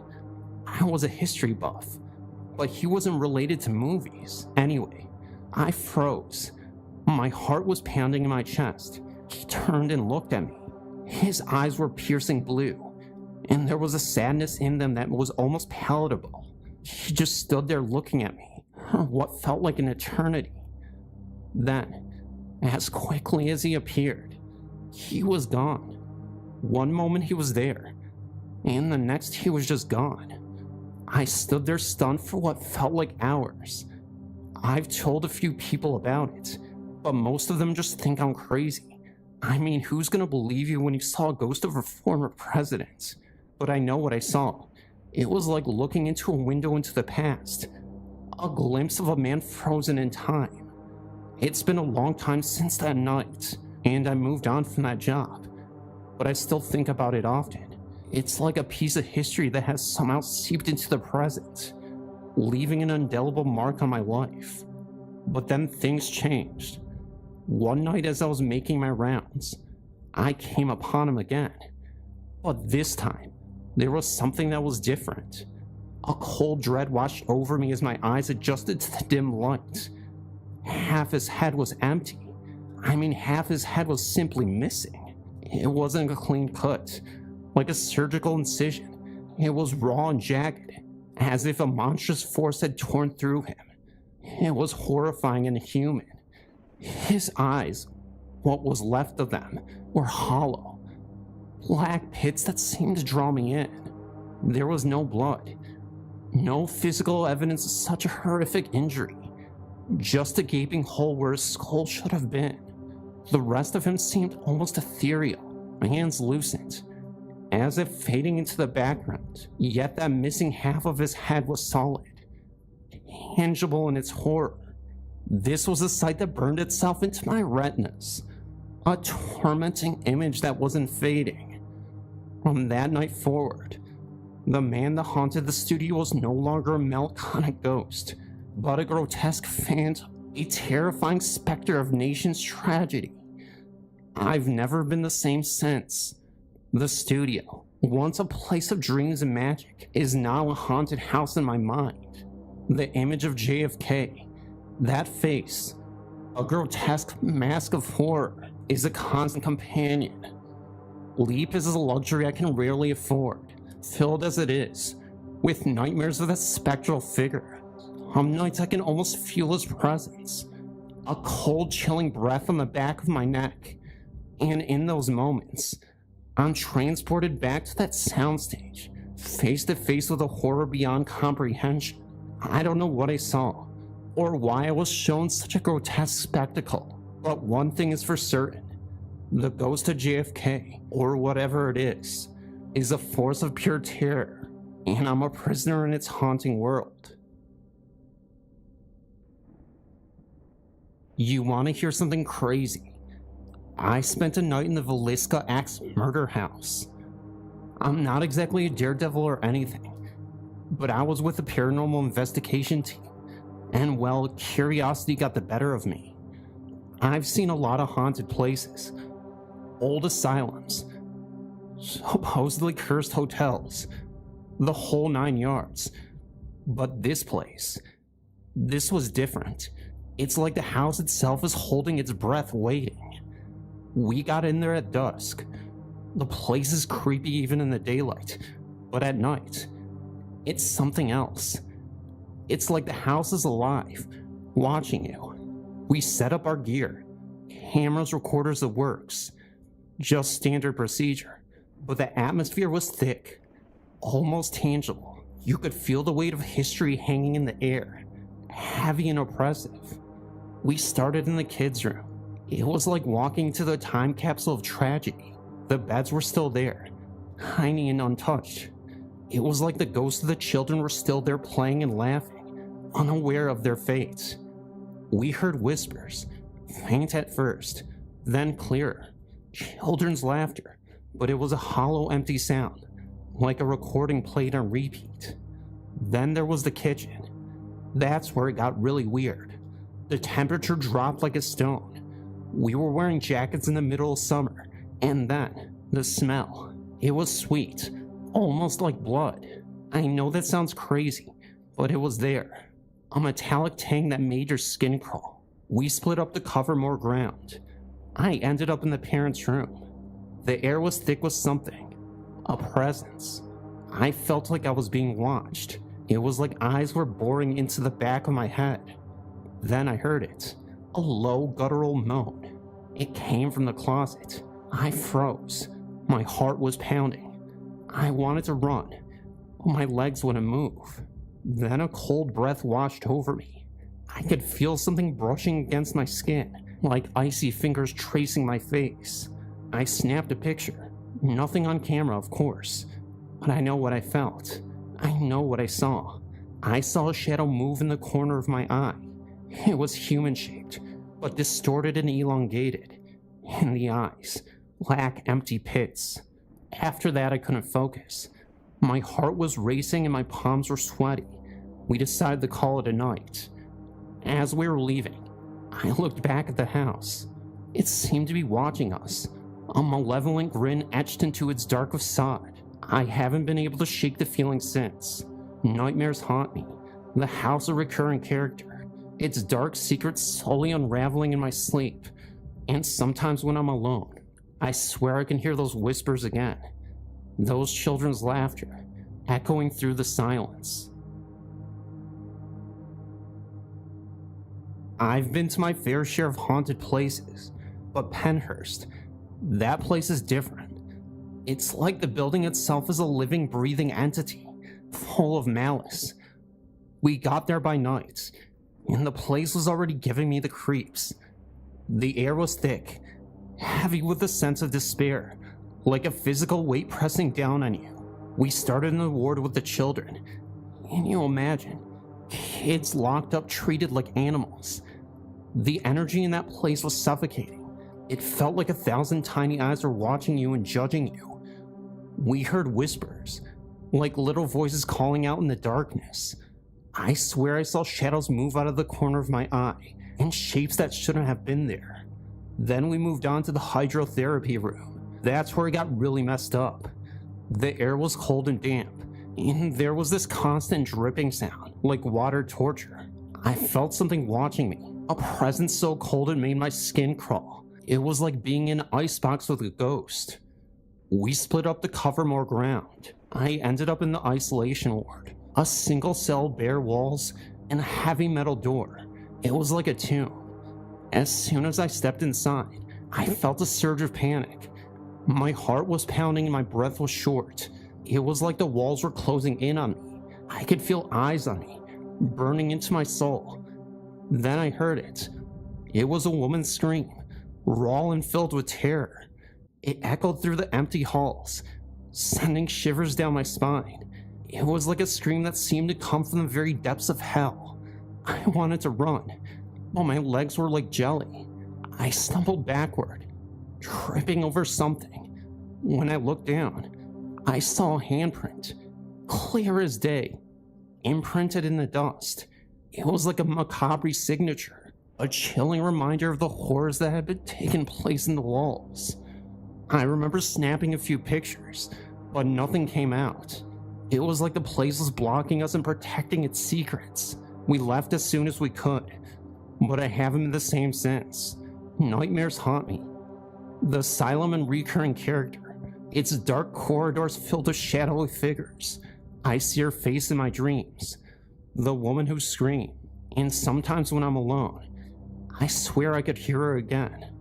I was a history buff, but he wasn't related to movies. Anyway, I froze. My heart was pounding in my chest. He turned and looked at me. His eyes were piercing blue, and there was a sadness in them that was almost palatable. He just stood there looking at me, what felt like an eternity. Then, as quickly as he appeared, he was gone. One moment he was there, and the next he was just gone. I stood there stunned for what felt like hours. I've told a few people about it, but most of them just think I'm crazy. I mean, who's gonna believe you when you saw a ghost of a former president? But I know what I saw. It was like looking into a window into the past. A glimpse of a man frozen in time. It's been a long time since that night, and I moved on from that job. But I still think about it often. It's like a piece of history that has somehow seeped into the present, leaving an indelible mark on my life. But then things changed. One night as I was making my rounds, I came upon him again. But this time, there was something that was different. A cold dread washed over me as my eyes adjusted to the dim light. Half his head was empty. I mean, half his head was simply missing. It wasn't a clean cut, like a surgical incision. It was raw and jagged, as if a monstrous force had torn through him. It was horrifying and inhuman. His eyes, what was left of them, were hollow. Black pits that seemed to draw me in. There was no blood. No physical evidence of such a horrific injury. Just a gaping hole where his skull should have been. The rest of him seemed almost ethereal, translucent, as if fading into the background. Yet that missing half of his head was solid, tangible in its horror. This was a sight that burned itself into my retinas, a tormenting image that wasn't fading. From that night forward, the man that haunted the studio was no longer a melancholic ghost, but a grotesque phantom, a terrifying specter of nation's tragedy. I've never been the same since. The studio, once a place of dreams and magic, is now a haunted house in my mind. The image of JFK, that face, a grotesque mask of horror, is a constant companion. Sleep is a luxury I can rarely afford, filled as it is, with nightmares of that spectral figure. Some nights I can almost feel his presence, a cold, chilling breath on the back of my neck, and in those moments, I'm transported back to that soundstage, face to face with a horror beyond comprehension. I don't know what I saw, or why I was shown such a grotesque spectacle, but one thing is for certain. The ghost of JFK, or whatever it is a force of pure terror, and I'm a prisoner in its haunting world. You want to hear something crazy? I spent a night in the Villisca Axe murder house. I'm not exactly a daredevil or anything, but I was with the paranormal investigation team, and well, curiosity got the better of me. I've seen a lot of haunted places, old asylums, supposedly cursed hotels, the whole 9 yards. But this place, this was different. It's like the house itself is holding its breath waiting. We got in there at dusk. The place is creepy even in the daylight, but at night, it's something else. It's like the house is alive, watching you. We set up our gear, cameras, recorders, the works. Just standard procedure, but the atmosphere was thick, almost tangible. You could feel the weight of history hanging in the air, heavy and oppressive. We started in the kids' room. It was like walking to the time capsule of tragedy. The beds were still there, tiny and untouched. It was like the ghosts of the children were still there playing and laughing, unaware of their fates. We heard whispers, faint at first, then clearer. Children's laughter, but it was a hollow, empty sound, like a recording played on repeat. Then there was the kitchen. That's where it got really weird. The temperature dropped like a stone. We were wearing jackets in the middle of summer, and then the smell. It was sweet, almost like blood. I know that sounds crazy, but it was there. A metallic tang that made your skin crawl. We split up to cover more ground. I ended up in the parents' room. The air was thick with something. A presence. I felt like I was being watched. It was like eyes were boring into the back of my head. Then I heard it. A low, guttural moan. It came from the closet. I froze. My heart was pounding. I wanted to run, but my legs wouldn't move. Then a cold breath washed over me. I could feel something brushing against my skin, like icy fingers tracing my face. I snapped a picture. Nothing on camera, of course. But I know what I felt. I know what I saw. I saw a shadow move in the corner of my eye. It was human-shaped, but distorted and elongated. And the eyes, black, empty pits. After that, I couldn't focus. My heart was racing and my palms were sweaty. We decided to call it a night. As we were leaving, I looked back at the house. It seemed to be watching us, a malevolent grin etched into its dark facade. I haven't been able to shake the feeling since. Nightmares haunt me. The house a recurring character. Its dark secrets slowly unraveling in my sleep. And sometimes when I'm alone, I swear I can hear those whispers again. Those children's laughter, echoing through the silence. I've been to my fair share of haunted places, but Penhurst, that place is different. It's like the building itself is a living, breathing entity, full of malice. We got there by night, and the place was already giving me the creeps. The air was thick, heavy with a sense of despair, like a physical weight pressing down on you. We started in the ward with the children. Can you imagine? Kids locked up, treated like animals. The energy in that place was suffocating. It felt like 1,000 tiny eyes were watching you and judging you. We heard whispers, like little voices calling out in the darkness. I swear I saw shadows move out of the corner of my eye, in shapes that shouldn't have been there. Then we moved on to the hydrotherapy room. That's where it got really messed up. The air was cold and damp, and there was this constant dripping sound, like water torture. I felt something watching me, a presence so cold it made my skin crawl. It was like being in an icebox with a ghost. We split up to cover more ground. I ended up in the isolation ward, a single cell, bare walls, and a heavy metal door. It was like a tomb. As soon as I stepped inside, I felt a surge of panic. My heart was pounding and my breath was short. It was like the walls were closing in on me. I could feel eyes on me, burning into my soul. Then I heard it. It was a woman's scream, raw and filled with terror. It echoed through the empty halls, sending shivers down my spine. It was like a scream that seemed to come from the very depths of hell. I wanted to run, but my legs were like jelly. I stumbled backward, tripping over something. When I looked down, I saw a handprint, clear as day, imprinted in the dust. It was like a macabre signature, a chilling reminder of the horrors that had been taking place in the walls. I remember snapping a few pictures, but nothing came out. It was like the place was blocking us and protecting its secrets. We left as soon as we could, but I haven't been the same since. Nightmares haunt me. The asylum and recurring character. Its dark corridors filled with shadowy figures. I see her face in my dreams. The woman who screamed, and sometimes when I'm alone, I swear I could hear her again.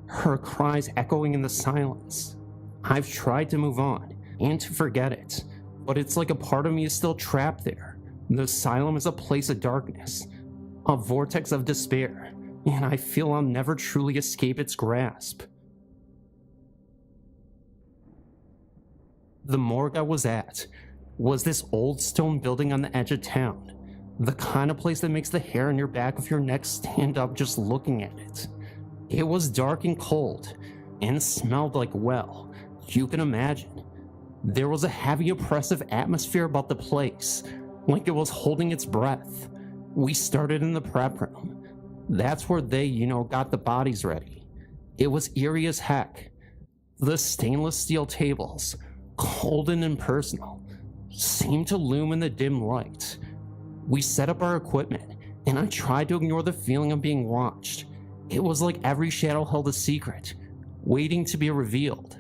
Her cries echoing in the silence. I've tried to move on and to forget it, but it's like a part of me is still trapped there. The asylum is a place of darkness, a vortex of despair, and I feel I'll never truly escape its grasp. The morgue I was at was this old stone building on the edge of town, the kind of place that makes the hair on your back of your neck stand up just looking at it. It was dark and cold, and smelled like, well, you can imagine. There was a heavy, oppressive atmosphere about the place, like it was holding its breath. We started in the prep room. That's where they, got the bodies ready. It was eerie as heck. The stainless steel tables, cold and impersonal, seemed to loom in the dim light. We set up our equipment, and I tried to ignore the feeling of being watched. It was like every shadow held a secret, waiting to be revealed.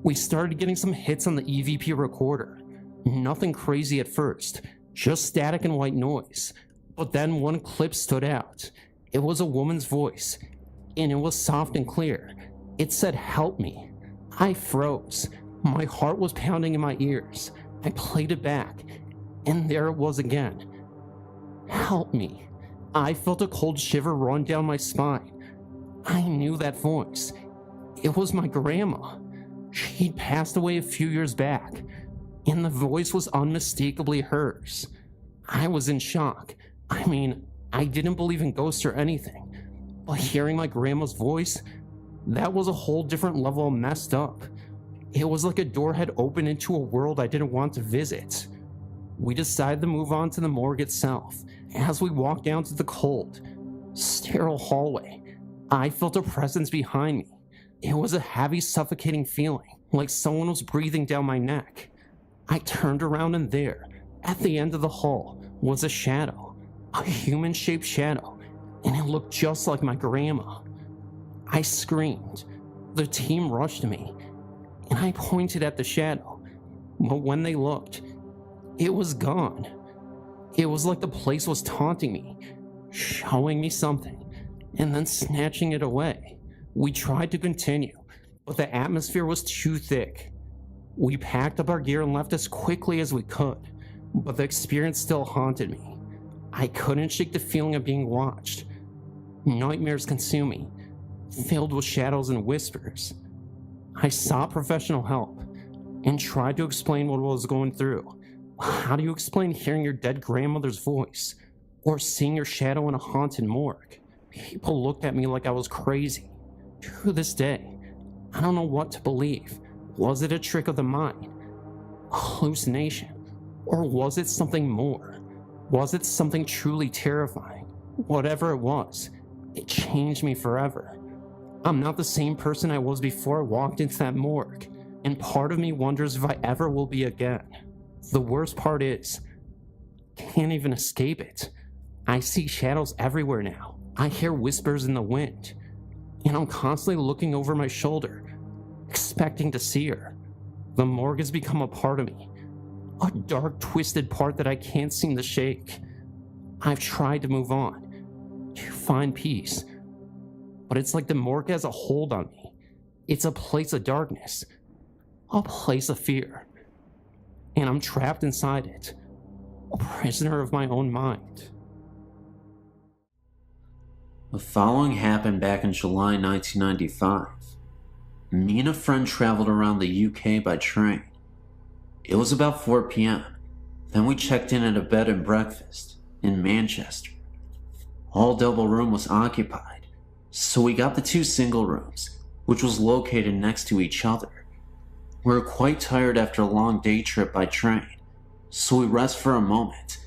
We started getting some hits on the EVP recorder. Nothing crazy at first, just static and white noise. But then one clip stood out. It was a woman's voice, and it was soft and clear. It said, "Help me." I froze. My heart was pounding in my ears. I played it back, and there it was again. "Help me." I felt a cold shiver run down my spine. I knew that voice. It was my grandma. She'd passed away a few years back, and the voice was unmistakably hers. I was in shock. I didn't believe in ghosts or anything, but hearing my grandma's voice, that was a whole different level of messed up. It was like a door had opened into a world I didn't want to visit. We decided to move on to the morgue itself. As we walked down to the cold, sterile hallway, I felt a presence behind me. It was a heavy, suffocating feeling, like someone was breathing down my neck. I turned around, and there, at the end of the hall, was a shadow, a human-shaped shadow, and it looked just like my grandma. I screamed. The team rushed to me, and I pointed at the shadow, but when they looked, it was gone. It was like the place was taunting me, showing me something, and then snatching it away. We tried to continue, but the atmosphere was too thick. We packed up our gear and left as quickly as we could, but the experience still haunted me. I couldn't shake the feeling of being watched. Nightmares consumed me, filled with shadows and whispers. I sought professional help and tried to explain what I was going through. How do you explain hearing your dead grandmother's voice or seeing your shadow in a haunted morgue? People looked at me like I was crazy. To this day, I don't know what to believe. Was it a trick of the mind? A hallucination? Or was it something more? Was it something truly terrifying? Whatever it was, it changed me forever. I'm not the same person I was before I walked into that morgue, and part of me wonders if I ever will be again. The worst part is, I can't even escape it. I see shadows everywhere now. I hear whispers in the wind, and I'm constantly looking over my shoulder, expecting to see her. The morgue has become a part of me, a dark, twisted part that I can't seem to shake. I've tried to move on, to find peace, but it's like the morgue has a hold on me. It's a place of darkness, a place of fear, and I'm trapped inside it, a prisoner of my own mind. The following happened back in July 1995. Me and a friend traveled around the UK by train. It was about 4 p.m. Then we checked in at a bed and breakfast in Manchester. All double room was occupied, so we got the 2 single rooms, which was located next to each other. We were quite tired after a long day trip by train, so we rest for a moment.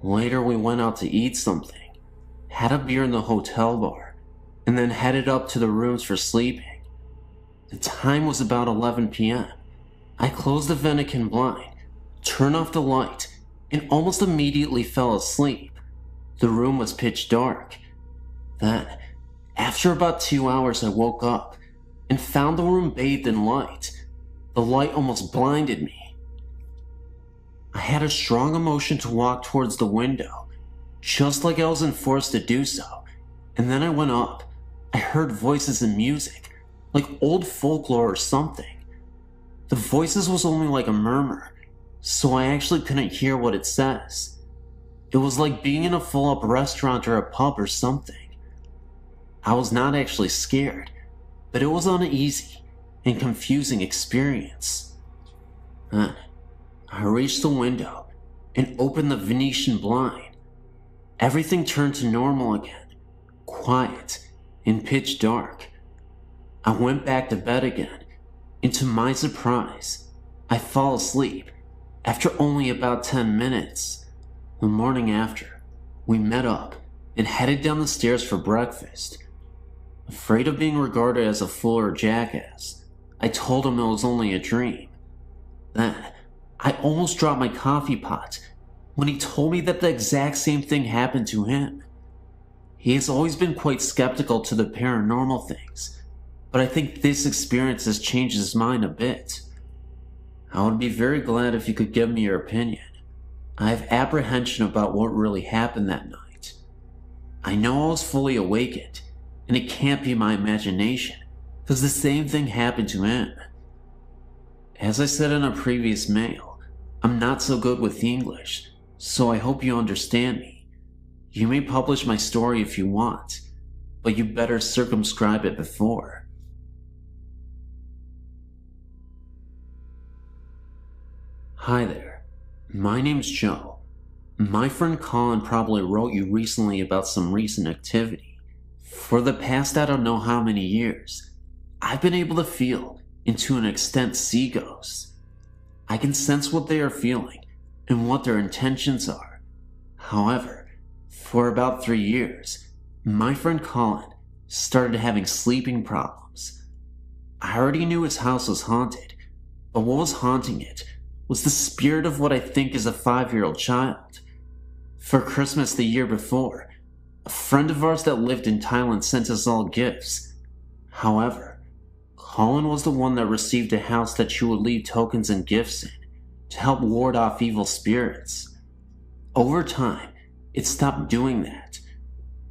Later we went out to eat something, had a beer in the hotel bar, and then headed up to the rooms for sleeping. The time was about 11 p.m. I closed the Vatican blind, turned off the light, and almost immediately fell asleep. The room was pitch dark. Then, after about 2 hours, I woke up and found the room bathed in light. The light almost blinded me. I had a strong emotion to walk towards the window, just like I was enforced to do so, and then I went up. I heard voices and music, like old folklore or something. The voices was only like a murmur, so I actually couldn't hear what it says. It was like being in a full-up restaurant or a pub or something. I was not actually scared, but it was uneasy and confusing experience. Then, I reached the window and opened the Venetian blind. Everything turned to normal again, quiet and pitch dark. I went back to bed again, and to my surprise, I fell asleep after only about 10 minutes. The morning after, we met up and headed down the stairs for breakfast. Afraid of being regarded as a fool or jackass, I told him it was only a dream. Then, I almost dropped my coffee pot when he told me that the exact same thing happened to him. He has always been quite skeptical to the paranormal things, but I think this experience has changed his mind a bit. I would be very glad if you could give me your opinion. I have apprehension about what really happened that night. I know I was fully awakened, and it can't be my imagination, because the same thing happened to him. As I said in a previous mail, I'm not so good with English, so I hope you understand me. You may publish my story if you want, but you better circumscribe it before. Hi there, my name's Joe. My friend Colin probably wrote you recently about some recent activity. For the past I don't know how many years, I've been able to feel, and to an extent see ghosts. I can sense what they are feeling and what their intentions are. However, for about 3 years, my friend Colin started having sleeping problems. I already knew his house was haunted, but what was haunting it was the spirit of what I think is a 5-year-old child. For Christmas the year before, a friend of ours that lived in Thailand sent us all gifts. However, Colin was the one that received a house that you would leave tokens and gifts in to help ward off evil spirits. Over time, it stopped doing that.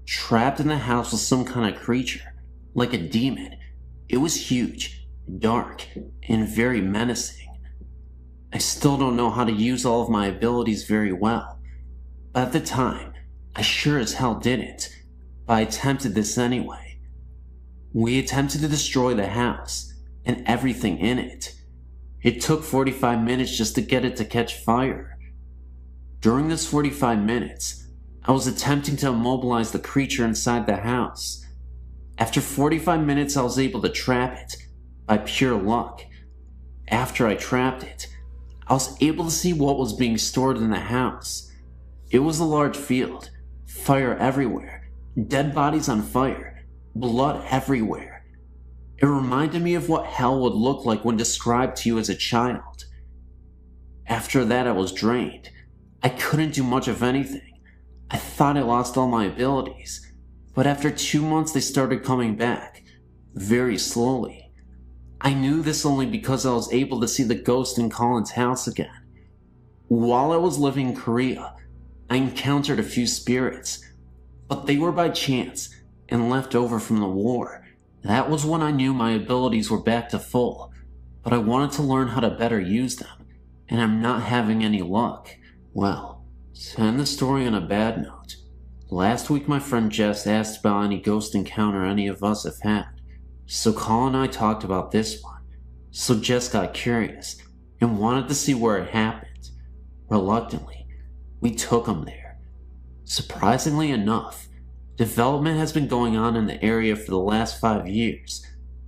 Trapped in the house was some kind of creature, like a demon. It was huge, dark, and very menacing. I still don't know how to use all of my abilities very well, but at the time, I sure as hell didn't, but I attempted this anyway. We attempted to destroy the house, and everything in it. It took 45 minutes just to get it to catch fire. During this 45 minutes, I was attempting to immobilize the creature inside the house. After 45 minutes, I was able to trap it, by pure luck. After I trapped it, I was able to see what was being stored in the house. It was a large field, fire everywhere, dead bodies on fire, blood everywhere. It reminded me of what hell would look like when described to you as a child. After that, I was drained. I couldn't do much of anything. I thought I lost all my abilities, but after 2 months they started coming back, very slowly. I knew this only because I was able to see the ghost in Colin's house again. While I was living in Korea, I encountered a few spirits, but they were by chance and left over from the war. That was when I knew my abilities were back to full, but I wanted to learn how to better use them, and I'm not having any luck. Well, to end the story on a bad note, last week my friend Jess asked about any ghost encounter any of us have had. So Colin and I talked about this one. So Jess got curious and wanted to see where it happened. Reluctantly, we took him there. Surprisingly enough, development has been going on in the area for the last 5 years,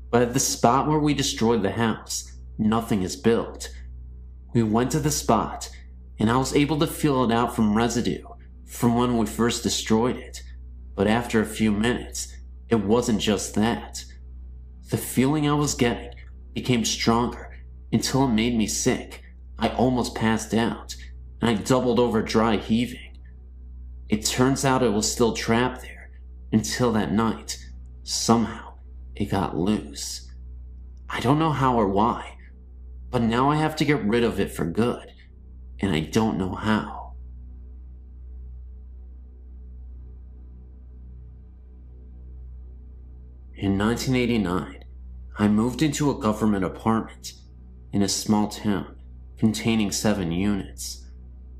but at the spot where we destroyed the house, nothing is built. We went to the spot, and I was able to feel it out from residue from when we first destroyed it, but after a few minutes, it wasn't just that. The feeling I was getting became stronger until it made me sick. I almost passed out, and I doubled over dry heaving. It turns out it was still trapped there until that night. Somehow, it got loose. I don't know how or why, but now I have to get rid of it for good, and I don't know how. In 1989, I moved into a government apartment in a small town containing 7 units.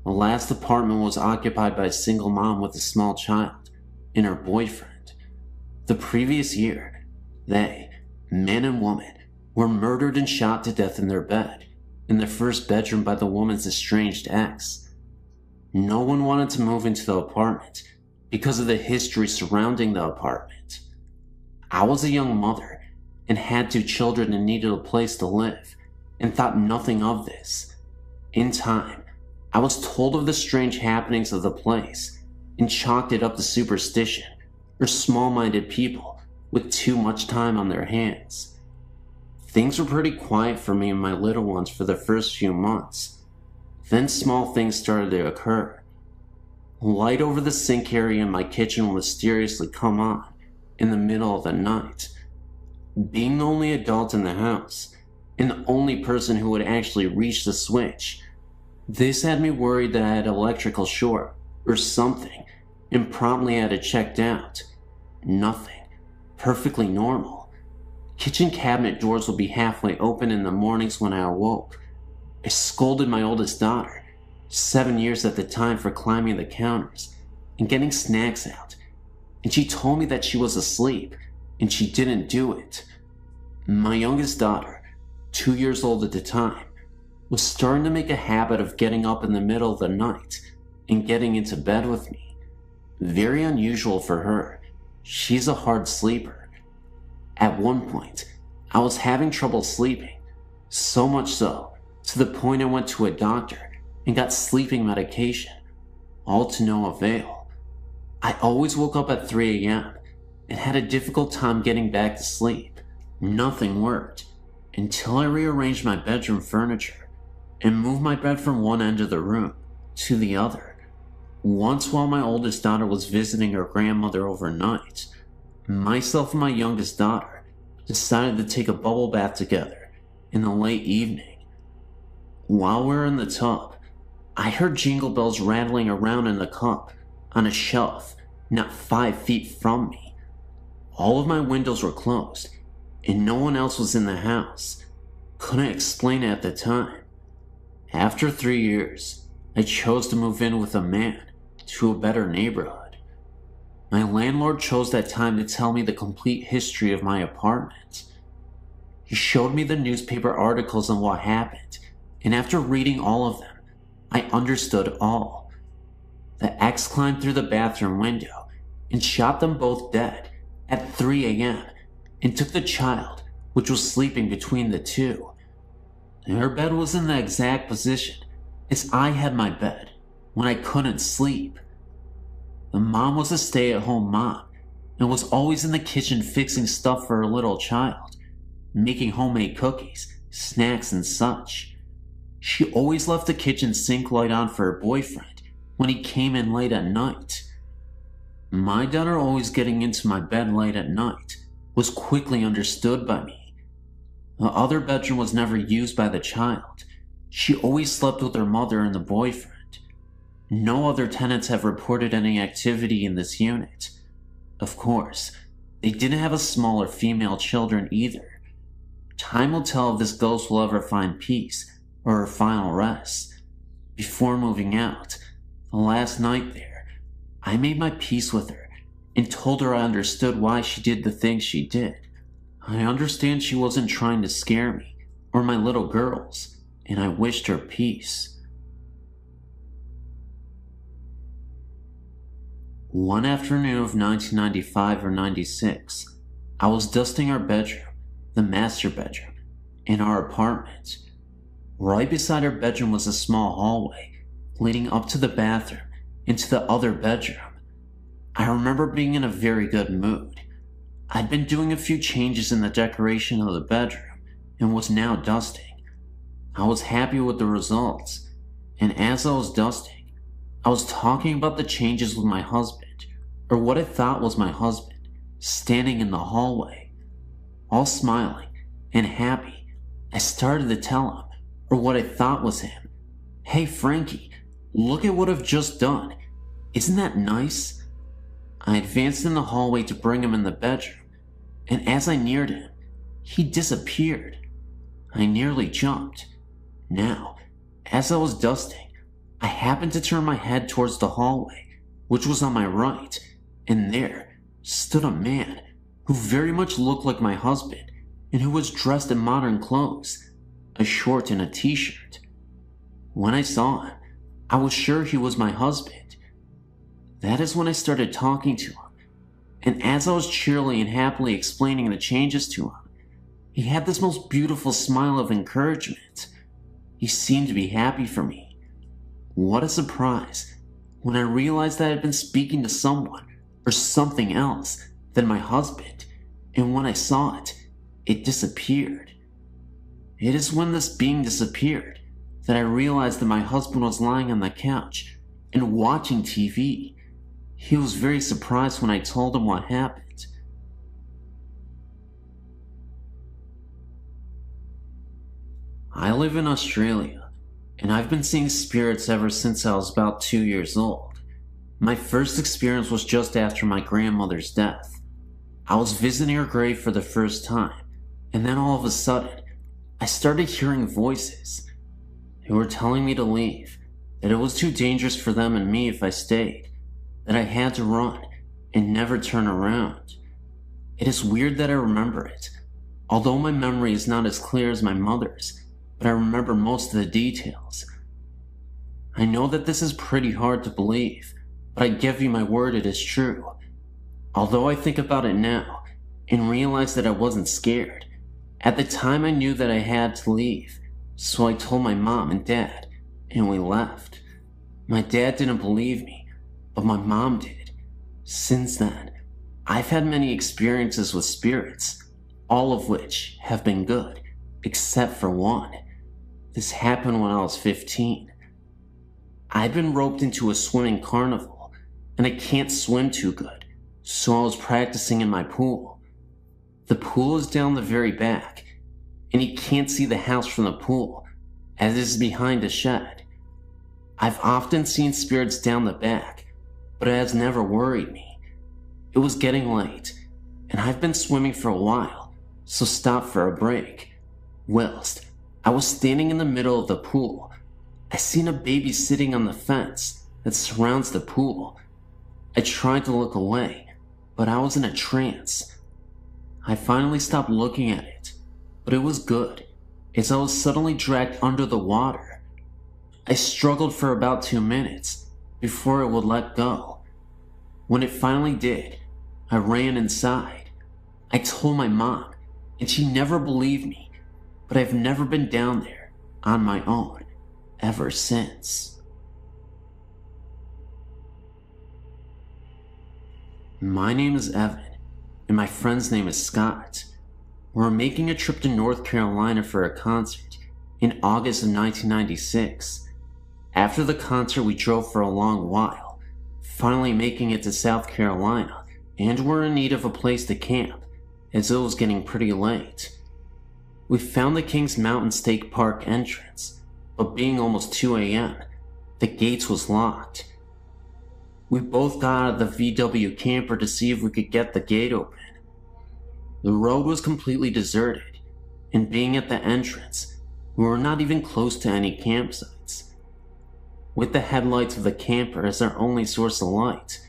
The last apartment was occupied by a single mom with a small child and her boyfriend. The previous year, they, man and woman, were murdered and shot to death in their bed, in their first bedroom by the woman's estranged ex. No one wanted to move into the apartment because of the history surrounding the apartment. I was a young mother and had 2 children and needed a place to live, and thought nothing of this. In time, I was told of the strange happenings of the place and chalked it up to superstition or small-minded people with too much time on their hands. Things were pretty quiet for me and my little ones for the first few months. Then small things started to occur. Light over the sink area in my kitchen would mysteriously come on in the middle of the night. Being the only adult in the house, and the only person who would actually reach the switch, this had me worried that I had electrical short or something, and promptly had it checked out. Nothing. Perfectly normal. Kitchen cabinet doors would be halfway open in the mornings when I awoke. I scolded my oldest daughter, 7 years at the time, for climbing the counters and getting snacks out, and she told me that she was asleep and she didn't do it. My youngest daughter, 2 years old at the time, was starting to make a habit of getting up in the middle of the night and getting into bed with me. Very unusual for her. She's a hard sleeper. At one point, I was having trouble sleeping, so much so, to the point I went to a doctor and got sleeping medication, all to no avail. I always woke up at 3 a.m. and had a difficult time getting back to sleep. Nothing worked until I rearranged my bedroom furniture and moved my bed from one end of the room to the other. Once, while my oldest daughter was visiting her grandmother overnight, myself and my youngest daughter decided to take a bubble bath together in the late evening. While we were in the tub, I heard jingle bells rattling around in the cup on a shelf not 5 feet from me. All of my windows were closed, and no one else was in the house. Couldn't explain it at the time. After 3 years, I chose to move in with a man to a better neighborhood. My landlord chose that time to tell me the complete history of my apartment. He showed me the newspaper articles on what happened, and after reading all of them, I understood all. The ex climbed through the bathroom window and shot them both dead at 3 a.m. and took the child, which was sleeping between the two. Her bed was in the exact position as I had my bed when I couldn't sleep. The mom was a stay-at-home mom and was always in the kitchen fixing stuff for her little child, making homemade cookies, snacks, and such. She always left the kitchen sink light on for her boyfriend when he came in late at night. My daughter always getting into my bed late at night was quickly understood by me. The other bedroom was never used by the child. She always slept with her mother and the boyfriend. No other tenants have reported any activity in this unit. Of course, they didn't have a smaller female children either. Time will tell if this ghost will ever find peace or her final rest. Before moving out, the last night there, I made my peace with her and told her I understood why she did the things she did. I understand she wasn't trying to scare me or my little girls, and I wished her peace. One afternoon of 1995 or 96, I was dusting our bedroom, the master bedroom, in our apartment. Right beside our bedroom was a small hallway leading up to the bathroom into the other bedroom. I remember being in a very good mood. I'd been doing a few changes in the decoration of the bedroom and was now dusting. I was happy with the results, and as I was dusting, I was talking about the changes with my husband, or what I thought was my husband, standing in the hallway. All smiling and happy, I started to tell him, or what I thought was him, "Hey Frankie, look at what I've just done. Isn't that nice?" I advanced in the hallway to bring him in the bedroom, and as I neared him, he disappeared. I nearly jumped. Now, as I was dusting, I happened to turn my head towards the hallway, which was on my right, and there stood a man who very much looked like my husband and who was dressed in modern clothes, a short and a t-shirt. When I saw him, I was sure he was my husband. That is when I started talking to him, and as I was cheerily and happily explaining the changes to him, he had this most beautiful smile of encouragement. He seemed to be happy for me. What a surprise when I realized that I had been speaking to someone or something else than my husband, and when I saw it, it disappeared. It is when this being disappeared that I realized that my husband was lying on the couch and watching TV. He was very surprised when I told him what happened. I live in Australia, and I've been seeing spirits ever since I was about 2 years old. My first experience was just after my grandmother's death. I was visiting her grave for the first time, and then all of a sudden, I started hearing voices. They were telling me to leave, that it was too dangerous for them and me if I stayed, that I had to run and never turn around. It is weird that I remember it, although my memory is not as clear as my mother's, but I remember most of the details. I know that this is pretty hard to believe, but I give you my word it is true. Although I think about it now and realize that I wasn't scared, at the time I knew that I had to leave, so I told my mom and dad, and we left. My dad didn't believe me, but my mom did. Since then, I've had many experiences with spirits, all of which have been good, except for one. This happened when I was 15. I'd been roped into a swimming carnival, and I can't swim too good, so I was practicing in my pool. The pool is down the very back, and you can't see the house from the pool, as it is behind a shed. I've often seen spirits down the back, but it has never worried me. It was getting late, and I've been swimming for a while, so stopped for a break. Whilst I was standing in the middle of the pool, I seen a baby sitting on the fence that surrounds the pool. I tried to look away, but I was in a trance. I finally stopped looking at it, but it was good, as I was suddenly dragged under the water. I struggled for about 2 minutes before it would let go. When it finally did, I ran inside. I told my mom, and she never believed me, but I've never been down there on my own ever since. My name is Evan, and my friend's name is Scott. We're making a trip to North Carolina for a concert in August of 1996. After the concert, we drove for a long while, finally making it to South Carolina, and were in need of a place to camp, as it was getting pretty late. We found the Kings Mountain State Park entrance, but being almost 2 a.m., the gates was locked. We both got out of the VW camper to see if we could get the gate open. The road was completely deserted, and being at the entrance, we were not even close to any campsites. With the headlights of the camper as our only source of light,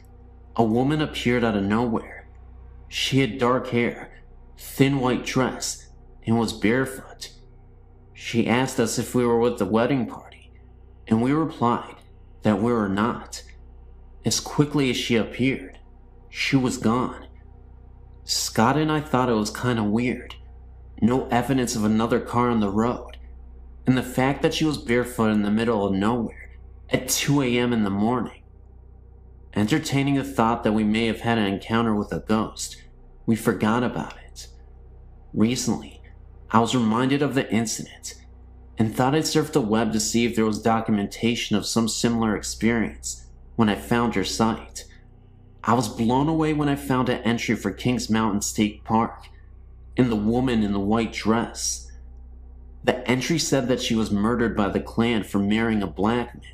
a woman appeared out of nowhere. She had dark hair, thin white dress, and was barefoot. She asked us if we were with the wedding party, and we replied that we were not. As quickly as she appeared, she was gone. Scott and I thought it was kind of weird. No evidence of another car on the road, and the fact that she was barefoot in the middle of nowhere at 2 a.m. in the morning. Entertaining the thought that we may have had an encounter with a ghost, we forgot about it. Recently, I was reminded of the incident and thought I'd surf the web to see if there was documentation of some similar experience when I found your site. I was blown away when I found an entry for Kings Mountain State Park and the woman in the white dress. The entry said that she was murdered by the clan for marrying a black man.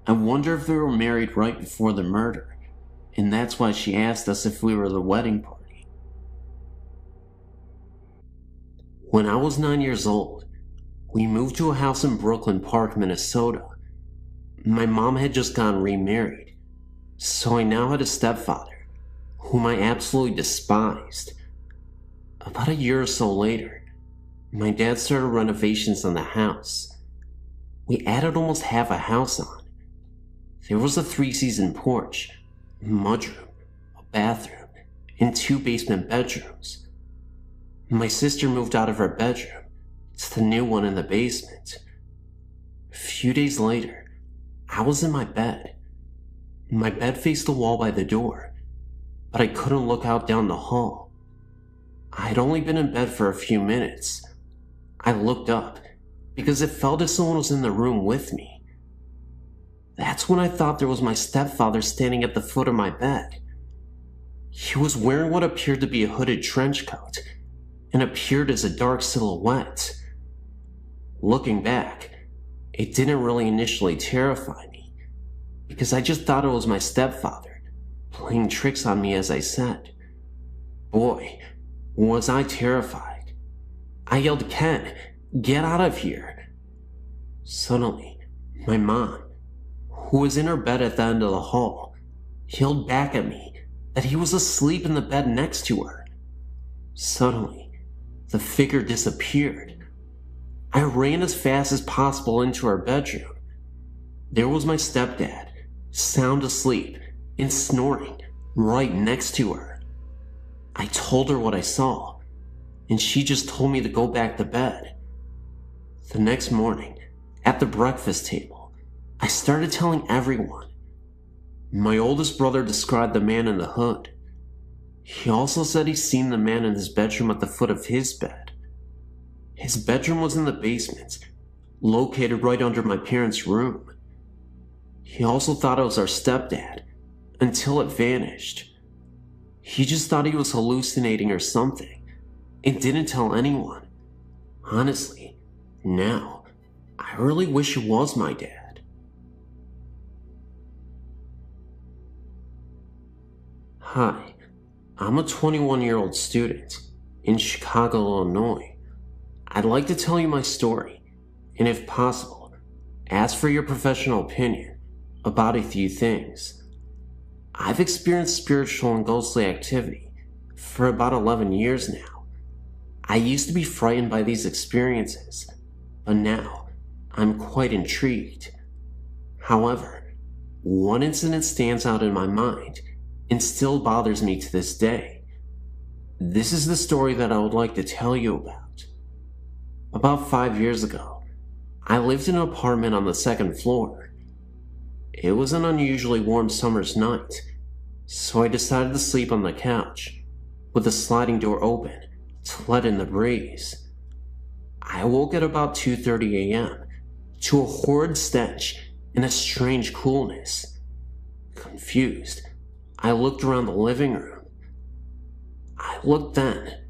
I wonder if they were married right before the murder, and that's why she asked us if we were the wedding party. When I was 9 years old, we moved to a house in Brooklyn Park, Minnesota. My mom had just gotten remarried, so I now had a stepfather, whom I absolutely despised. About a year or so later, my dad started renovations on the house. We added almost half a house on. There was a 3-season porch, mudroom, a bathroom, and 2 basement bedrooms. My sister moved out of her bedroom to the new one in the basement. A few days later, I was in my bed. My bed faced the wall by the door, but I couldn't look out down the hall. I had only been in bed for a few minutes. I looked up because it felt as someone was in the room with me. That's when I thought there was my stepfather standing at the foot of my bed. He was wearing what appeared to be a hooded trench coat and appeared as a dark silhouette. Looking back, it didn't really initially terrify me because I just thought it was my stepfather playing tricks on me as I said. Boy, was I terrified. I yelled, "Ken, get out of here." Suddenly, my mom, who was in her bed at the end of the hall, yelled back at me that he was asleep in the bed next to her. Suddenly, the figure disappeared. I ran as fast as possible into her bedroom. There was my stepdad, sound asleep and snoring right next to her. I told her what I saw, and she just told me to go back to bed. The next morning, at the breakfast table, I started telling everyone. My oldest brother described the man in the hood. He also said he'd seen the man in his bedroom at the foot of his bed. His bedroom was in the basement, located right under my parents' room. He also thought it was our stepdad, until it vanished. He just thought he was hallucinating or something, and didn't tell anyone. Honestly, now, I really wish it was my dad. Hi, I'm a 21-year-old student in Chicago, Illinois. I'd like to tell you my story, and if possible, ask for your professional opinion about a few things. I've experienced spiritual and ghostly activity for about 11 years now. I used to be frightened by these experiences, but now I'm quite intrigued. However, one incident stands out in my mind and still bothers me to this day. This is the story that I would like to tell you about. About 5 years ago, I lived in an apartment on the 2nd floor. It was an unusually warm summer's night, so I decided to sleep on the couch, with the sliding door open to let in the breeze. I woke at about 2:30 a.m. to a horrid stench and a strange coolness. Confused, I looked around the living room. I looked then,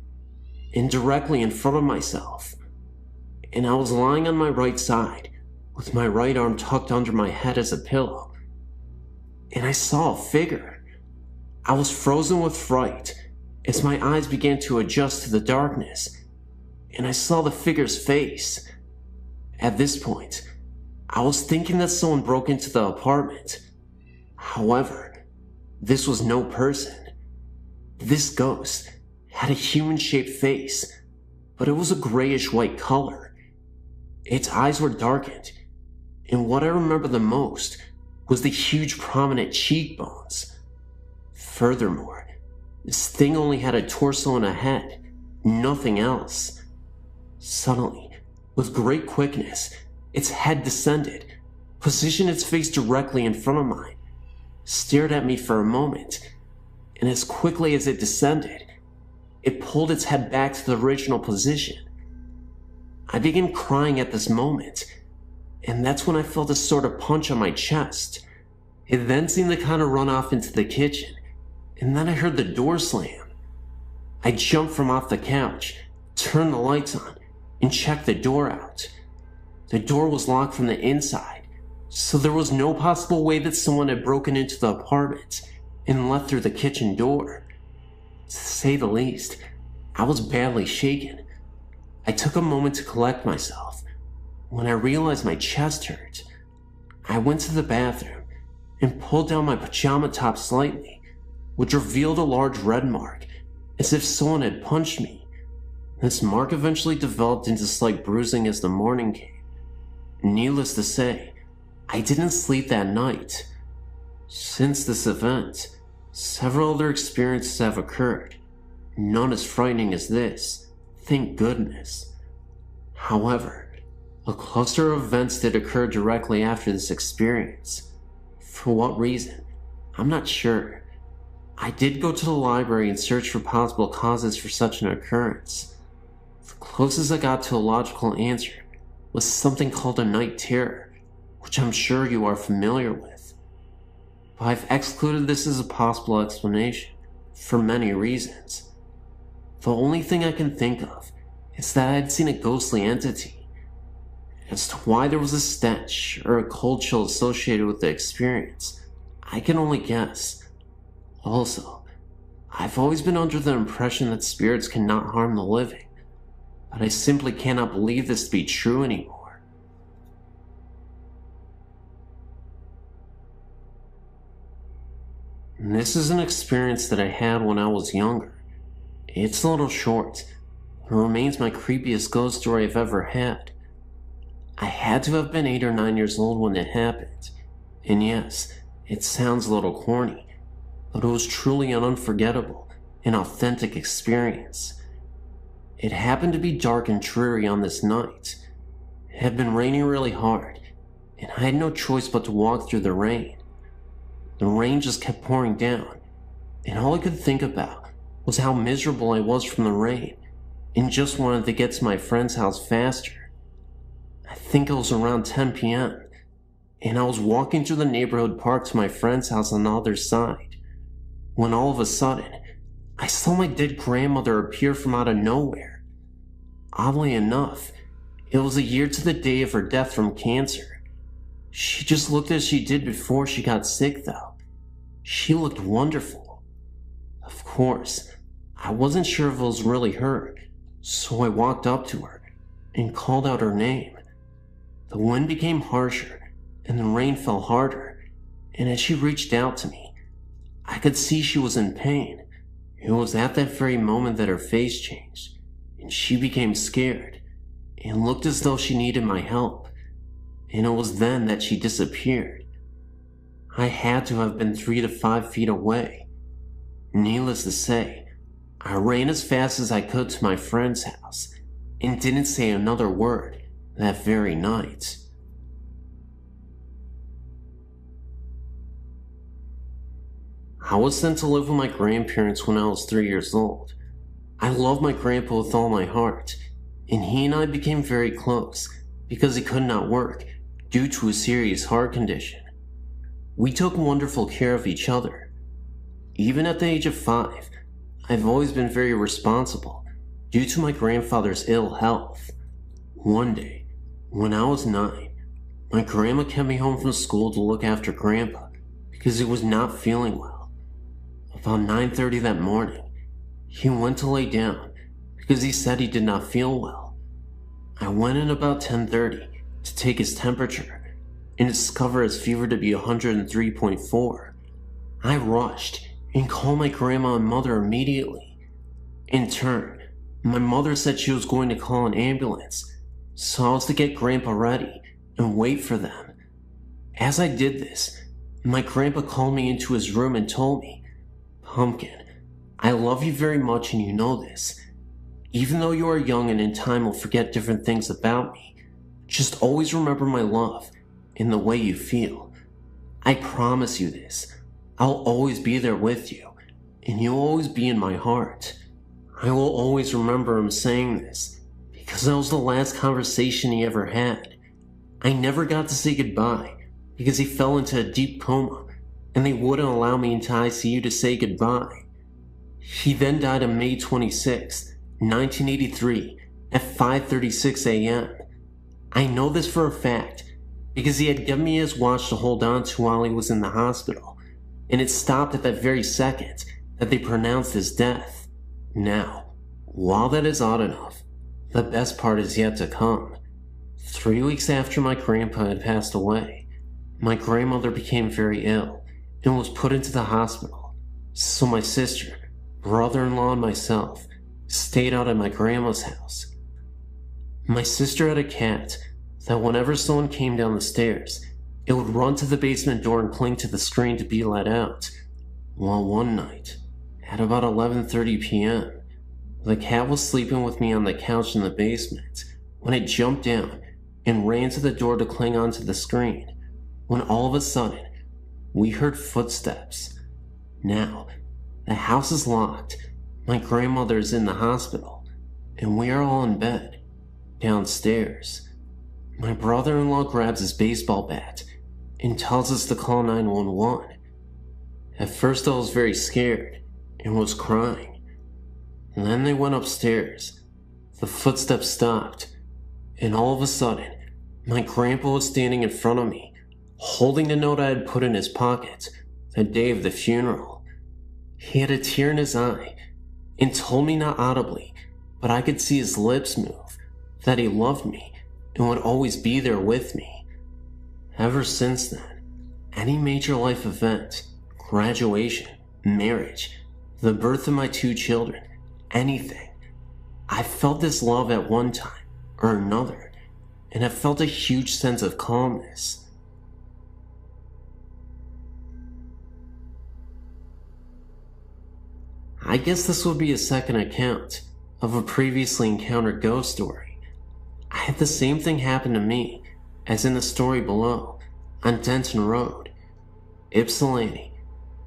and directly in front of myself, and I was lying on my right side, with my right arm tucked under my head as a pillow, and I saw a figure. I was frozen with fright as my eyes began to adjust to the darkness, and I saw the figure's face. At this point, I was thinking that someone broke into the apartment. However, this was no person. This ghost had a human-shaped face, but it was a grayish-white color. Its eyes were darkened, and what I remember the most was the huge prominent cheekbones. Furthermore, this thing only had a torso and a head, nothing else. Suddenly, with great quickness, its head descended, positioned its face directly in front of mine, stared at me for a moment, and as quickly as it descended, it pulled its head back to the original position. I began crying at this moment, and that's when I felt a sort of punch on my chest. It then seemed to kind of run off into the kitchen, and then I heard the door slam. I jumped from off the couch, turned the lights on, and checked the door out. The door was locked from the inside, so there was no possible way that someone had broken into the apartment and left through the kitchen door. To say the least, I was badly shaken. I took a moment to collect myself. When I realized my chest hurt, I went to the bathroom and pulled down my pajama top slightly, which revealed a large red mark, as if someone had punched me. This mark eventually developed into slight bruising as the morning came. Needless to say, I didn't sleep that night. Since this event, several other experiences have occurred, none as frightening as this, thank goodness. However, a cluster of events did occur directly after this experience. For what reason? I'm not sure. I did go to the library and search for possible causes for such an occurrence. The closest I got to a logical answer was something called a night terror, which I'm sure you are familiar with. But I've excluded this as a possible explanation, for many reasons. The only thing I can think of is that I had seen a ghostly entity. As to why there was a stench or a cold chill associated with the experience, I can only guess. Also, I've always been under the impression that spirits cannot harm the living, but I simply cannot believe this to be true anymore. This is an experience that I had when I was younger. It's a little short. It remains my creepiest ghost story I've ever had. I had to have been 8 or 9 years old when it happened. And yes, it sounds a little corny, but it was truly an unforgettable and authentic experience. It happened to be dark and dreary on this night. It had been raining really hard, and I had no choice but to walk through the rain. The rain just kept pouring down, and all I could think about was how miserable I was from the rain, and just wanted to get to my friend's house faster. I think it was around 10 p.m., and I was walking through the neighborhood park to my friend's house on the other side, when all of a sudden, I saw my dead grandmother appear from out of nowhere. Oddly enough, it was a year to the day of her death from cancer. She just looked as she did before she got sick, though. She looked wonderful. Of course, I wasn't sure if it was really her, so I walked up to her and called out her name. The wind became harsher and the rain fell harder, and as she reached out to me, I could see she was in pain. It was at that very moment that her face changed, and she became scared, and looked as though she needed my help, and it was then that she disappeared. I had to have been 3 to 5 feet away. Needless to say, I ran as fast as I could to my friend's house, and didn't say another word that very night. I was sent to live with my grandparents when I was 3 years old. I loved my grandpa with all my heart, and he and I became very close because he could not work due to a serious heart condition. We took wonderful care of each other. Even at the age of 5, I've always been very responsible due to my grandfather's ill health. One day, when I was 9, my grandma kept me home from school to look after Grandpa because he was not feeling well. About 9:30 that morning, he went to lay down because he said he did not feel well. I went in about 10:30 to take his temperature and discovered his fever to be 103.4. I rushed and called my grandma and mother immediately. In turn, my mother said she was going to call an ambulance, so I was to get Grandpa ready and wait for them. As I did this, my grandpa called me into his room and told me, "Pumpkin, I love you very much and you know this. Even though you are young and in time will forget different things about me, just always remember my love and the way you feel. I promise you this. I'll always be there with you, and you'll always be in my heart." I will always remember him saying this, because that was the last conversation he ever had. I never got to say goodbye, because he fell into a deep coma, and they wouldn't allow me into ICU to say goodbye. He then died on May 26, 1983, at 5:36 a.m. I know this for a fact, because he had given me his watch to hold on to while he was in the hospital, and it stopped at that very second that they pronounced his death. Now, while that is odd enough, the best part is yet to come. 3 weeks after my grandpa had passed away, my grandmother became very ill and was put into the hospital. So my sister, brother-in-law, and myself stayed out at my grandma's house. My sister had a cat that whenever someone came down the stairs, it would run to the basement door and cling to the screen to be let out. Well, one night, at about 11:30 p.m., the cat was sleeping with me on the couch in the basement when it jumped down and ran to the door to cling onto the screen, when all of a sudden, we heard footsteps. Now, the house is locked, my grandmother is in the hospital, and we are all in bed, downstairs. My brother-in-law grabs his baseball bat and tells us to call 911. At first I was very scared and was crying. And then they went upstairs. The footsteps stopped, and all of a sudden, my grandpa was standing in front of me, holding the note I had put in his pocket the day of the funeral. He had a tear in his eye and told me, not audibly, but I could see his lips move, that he loved me and would always be there with me. Ever since then, any major life event, graduation, marriage, the birth of my 2 children, anything, I felt this love at one time or another, and I felt a huge sense of calmness. I guess this would be a second account of a previously encountered ghost story. I had the same thing happen to me as in the story below on Denton Road, Ypsilanti,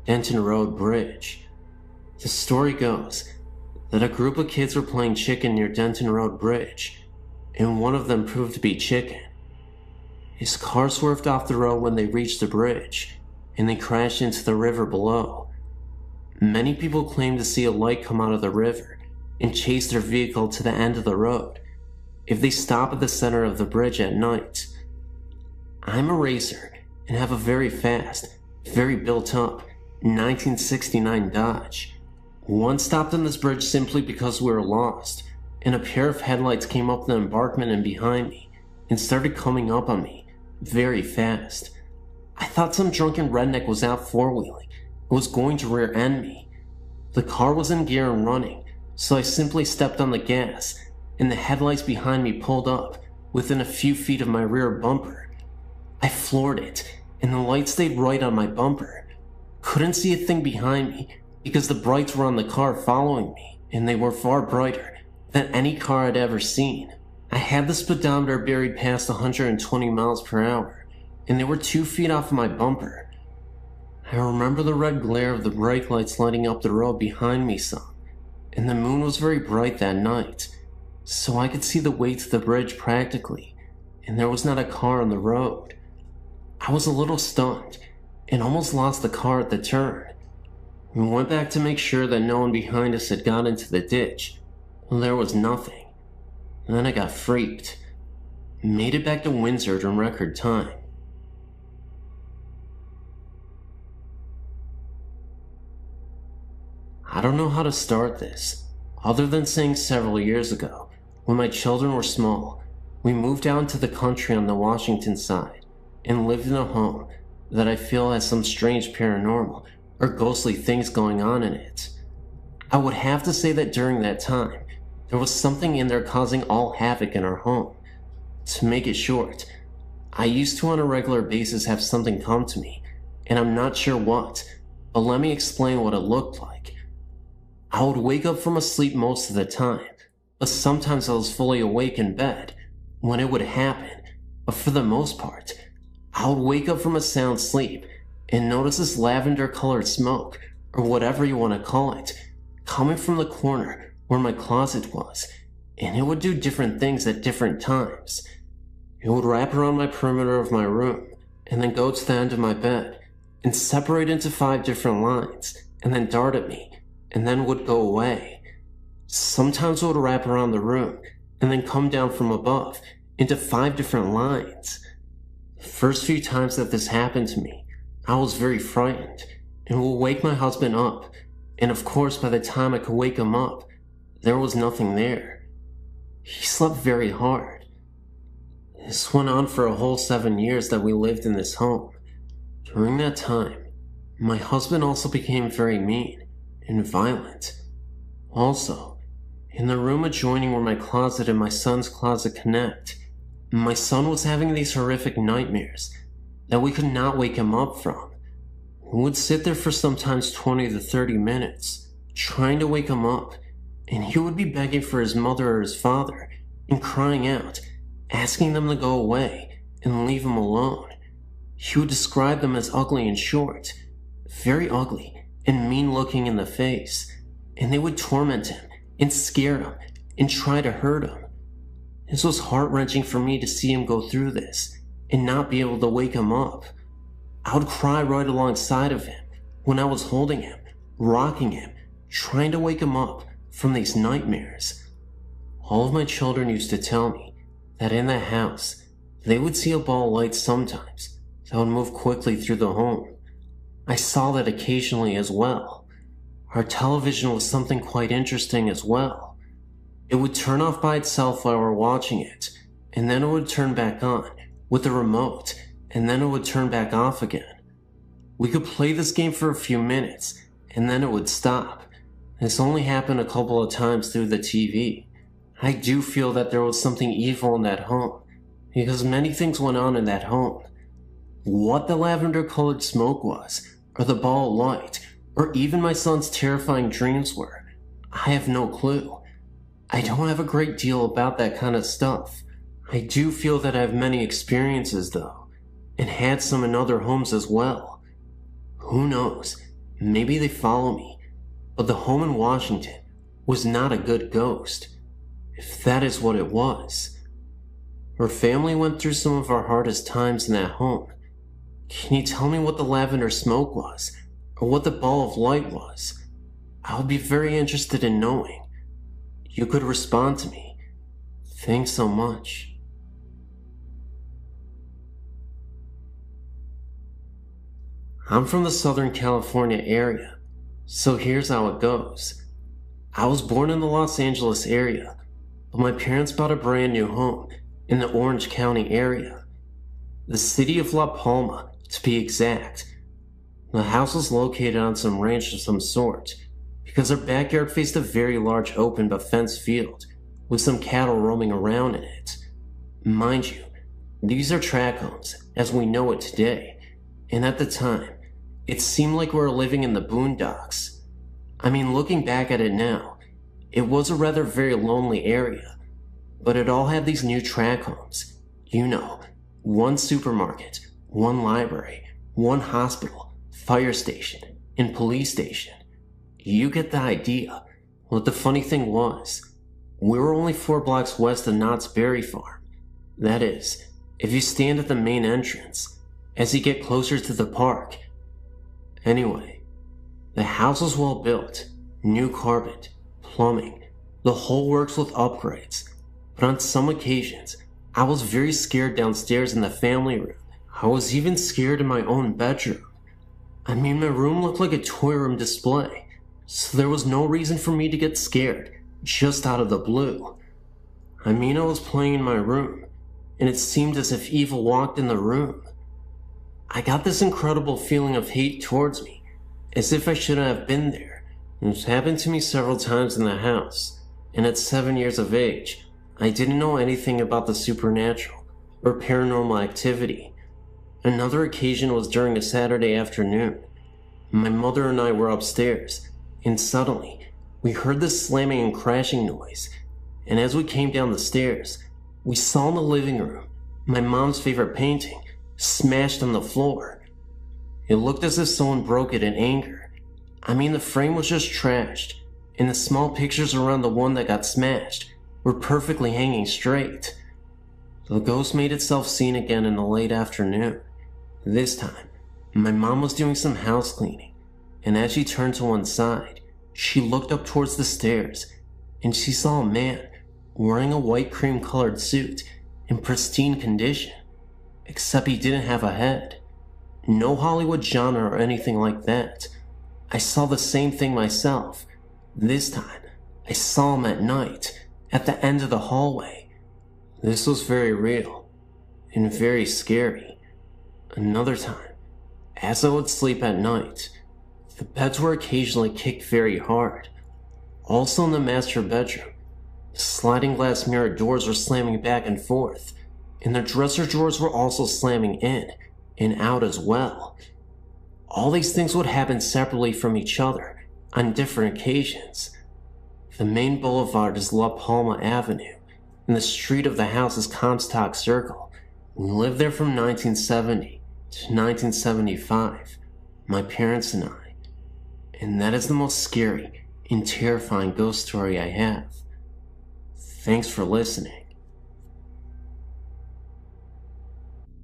Denton Road Bridge. The story goes that a group of kids were playing chicken near Denton Road Bridge, and one of them proved to be Chicken. His car swerved off the road when they reached the bridge, and they crashed into the river below. Many people claim to see a light come out of the river and chase their vehicle to the end of the road if they stop at the center of the bridge at night. I'm a racer and have a very fast, very built up 1969 Dodge. One stopped on this bridge simply because we were lost, and a pair of headlights came up the embankment and behind me and started coming up on me very fast. I thought some drunken redneck was out four-wheeling and was going to rear-end me. The car was in gear and running, so I simply stepped on the gas, and the headlights behind me pulled up within a few feet of my rear bumper. I floored it, and the light stayed right on my bumper. Couldn't see a thing behind me because the brights were on the car following me, and they were far brighter than any car I'd ever seen. I had the speedometer buried past 120 miles per hour, and they were 2 feet off of my bumper. I remember the red glare of the brake lights lighting up the road behind me some, and the moon was very bright that night, so I could see the way to the bridge practically, and there was not a car on the road. I was a little stunned, and almost lost the car at the turn. We went back to make sure that no one behind us had got into the ditch. Well, there was nothing. And then I got freaked. Made it back to Windsor in record time. I don't know how to start this, other than saying several years ago, when my children were small, we moved out into the country on the Washington side and lived in a home that I feel has some strange paranormal or ghostly things going on in it. I would have to say that during that time, there was something in there causing all havoc in our home. To make it short, I used to on a regular basis have something come to me, and I'm not sure what, but let me explain what it looked like. I would wake up from a sleep most of the time, but sometimes I was fully awake in bed when it would happen, but for the most part, I would wake up from a sound sleep and notice this lavender-colored smoke, or whatever you want to call it, coming from the corner where my closet was, and it would do different things at different times. It would wrap around my perimeter of my room, and then go to the end of my bed, and separate into 5 different lines, and then dart at me, and then would go away. Sometimes it would wrap around the room, and then come down from above, into 5 different lines. The first few times that this happened to me, I was very frightened, and would wake my husband up, and of course by the time I could wake him up, there was nothing there. He slept very hard. This went on for a whole 7 years that we lived in this home, During that time, my husband also became very mean and violent. Also, in the room adjoining where my closet and my son's closet connect, my son was having these horrific nightmares that we could not wake him up from. We would sit there for sometimes 20 to 30 minutes, trying to wake him up, and he would be begging for his mother or his father and crying out, asking them to go away and leave him alone. He would describe them as ugly and short, very ugly and mean looking in the face, and they would torment him and scare him and try to hurt him. This was heart-wrenching for me to see him go through this and not be able to wake him up. I would cry right alongside of him when I was holding him, rocking him, trying to wake him up from these nightmares. All of my children used to tell me that in the house, they would see a ball of light sometimes that would move quickly through the home. I saw that occasionally as well. Our television was something quite interesting as well. It would turn off by itself while we're watching it, and then it would turn back on with the remote, and then it would turn back off again. We could play this game for a few minutes, and then it would stop. This only happened a couple of times through the TV. I do feel that there was something evil in that home, because many things went on in that home. What the lavender-colored smoke was, or the ball of light, or even my son's terrifying dreams were, I have no clue. I don't have a great deal about that kind of stuff. I do feel that I have many experiences though, and had some in other homes as well. Who knows, maybe they follow me, but the home in Washington was not a good ghost, if that is what it was. Our family went through some of our hardest times in that home. Can you tell me what the lavender smoke was, or what the ball of light was? I would be very interested in knowing. You could respond to me. Thanks so much. I'm from the Southern California area, so here's how it goes. I was born in the Los Angeles area, but my parents bought a brand new home in the Orange County area. The city of La Palma, to be exact. The house was located on some ranch of some sort, because our backyard faced a very large open but fenced field, with some cattle roaming around in it. Mind you, these are tract homes, as we know it today, and at the time, it seemed like we were living in the boondocks. I mean, looking back at it now, it was a rather very lonely area, but it all had these new tract homes. You know, one supermarket, one library, one hospital, fire station, and police station. You get the idea. What the funny thing was, we were only 4 blocks west of Knott's Berry Farm. That is, if you stand at the main entrance, as you get closer to the park. Anyway, the house was well built, new carpet, plumbing, the whole works with upgrades. But on some occasions, I was very scared downstairs in the family room. I was even scared in my own bedroom. I mean, my room looked like a toy room display, so there was no reason for me to get scared, just out of the blue. I mean, I was playing in my room, and it seemed as if evil walked in the room. I got this incredible feeling of hate towards me, as if I shouldn't have been there. It's happened to me several times in the house, and at 7 years of age, I didn't know anything about the supernatural or paranormal activity. Another occasion was during a Saturday afternoon. My mother and I were upstairs, and suddenly, we heard this slamming and crashing noise, and as we came down the stairs, we saw in the living room my mom's favorite painting smashed on the floor. It looked as if someone broke it in anger. I mean, the frame was just trashed, and the small pictures around the one that got smashed were perfectly hanging straight. The ghost made itself seen again in the late afternoon. This time, my mom was doing some house cleaning, and as she turned to one side, she looked up towards the stairs, and she saw a man wearing a white cream-colored suit in pristine condition, except he didn't have a head. No Hollywood genre or anything like that. I saw the same thing myself. This time, I saw him at night, at the end of the hallway. This was very real, and very scary. Another time, As I would sleep at night, the beds were occasionally kicked very hard. Also in the master bedroom, the sliding glass mirror doors were slamming back and forth, and the dresser drawers were also slamming in and out as well. All these things would happen separately from each other on different occasions. The main boulevard is La Palma Avenue, and the street of the house is Comstock Circle. We lived there from 1970 to 1975, my parents and I. And that is the most scary and terrifying ghost story I have. Thanks for listening.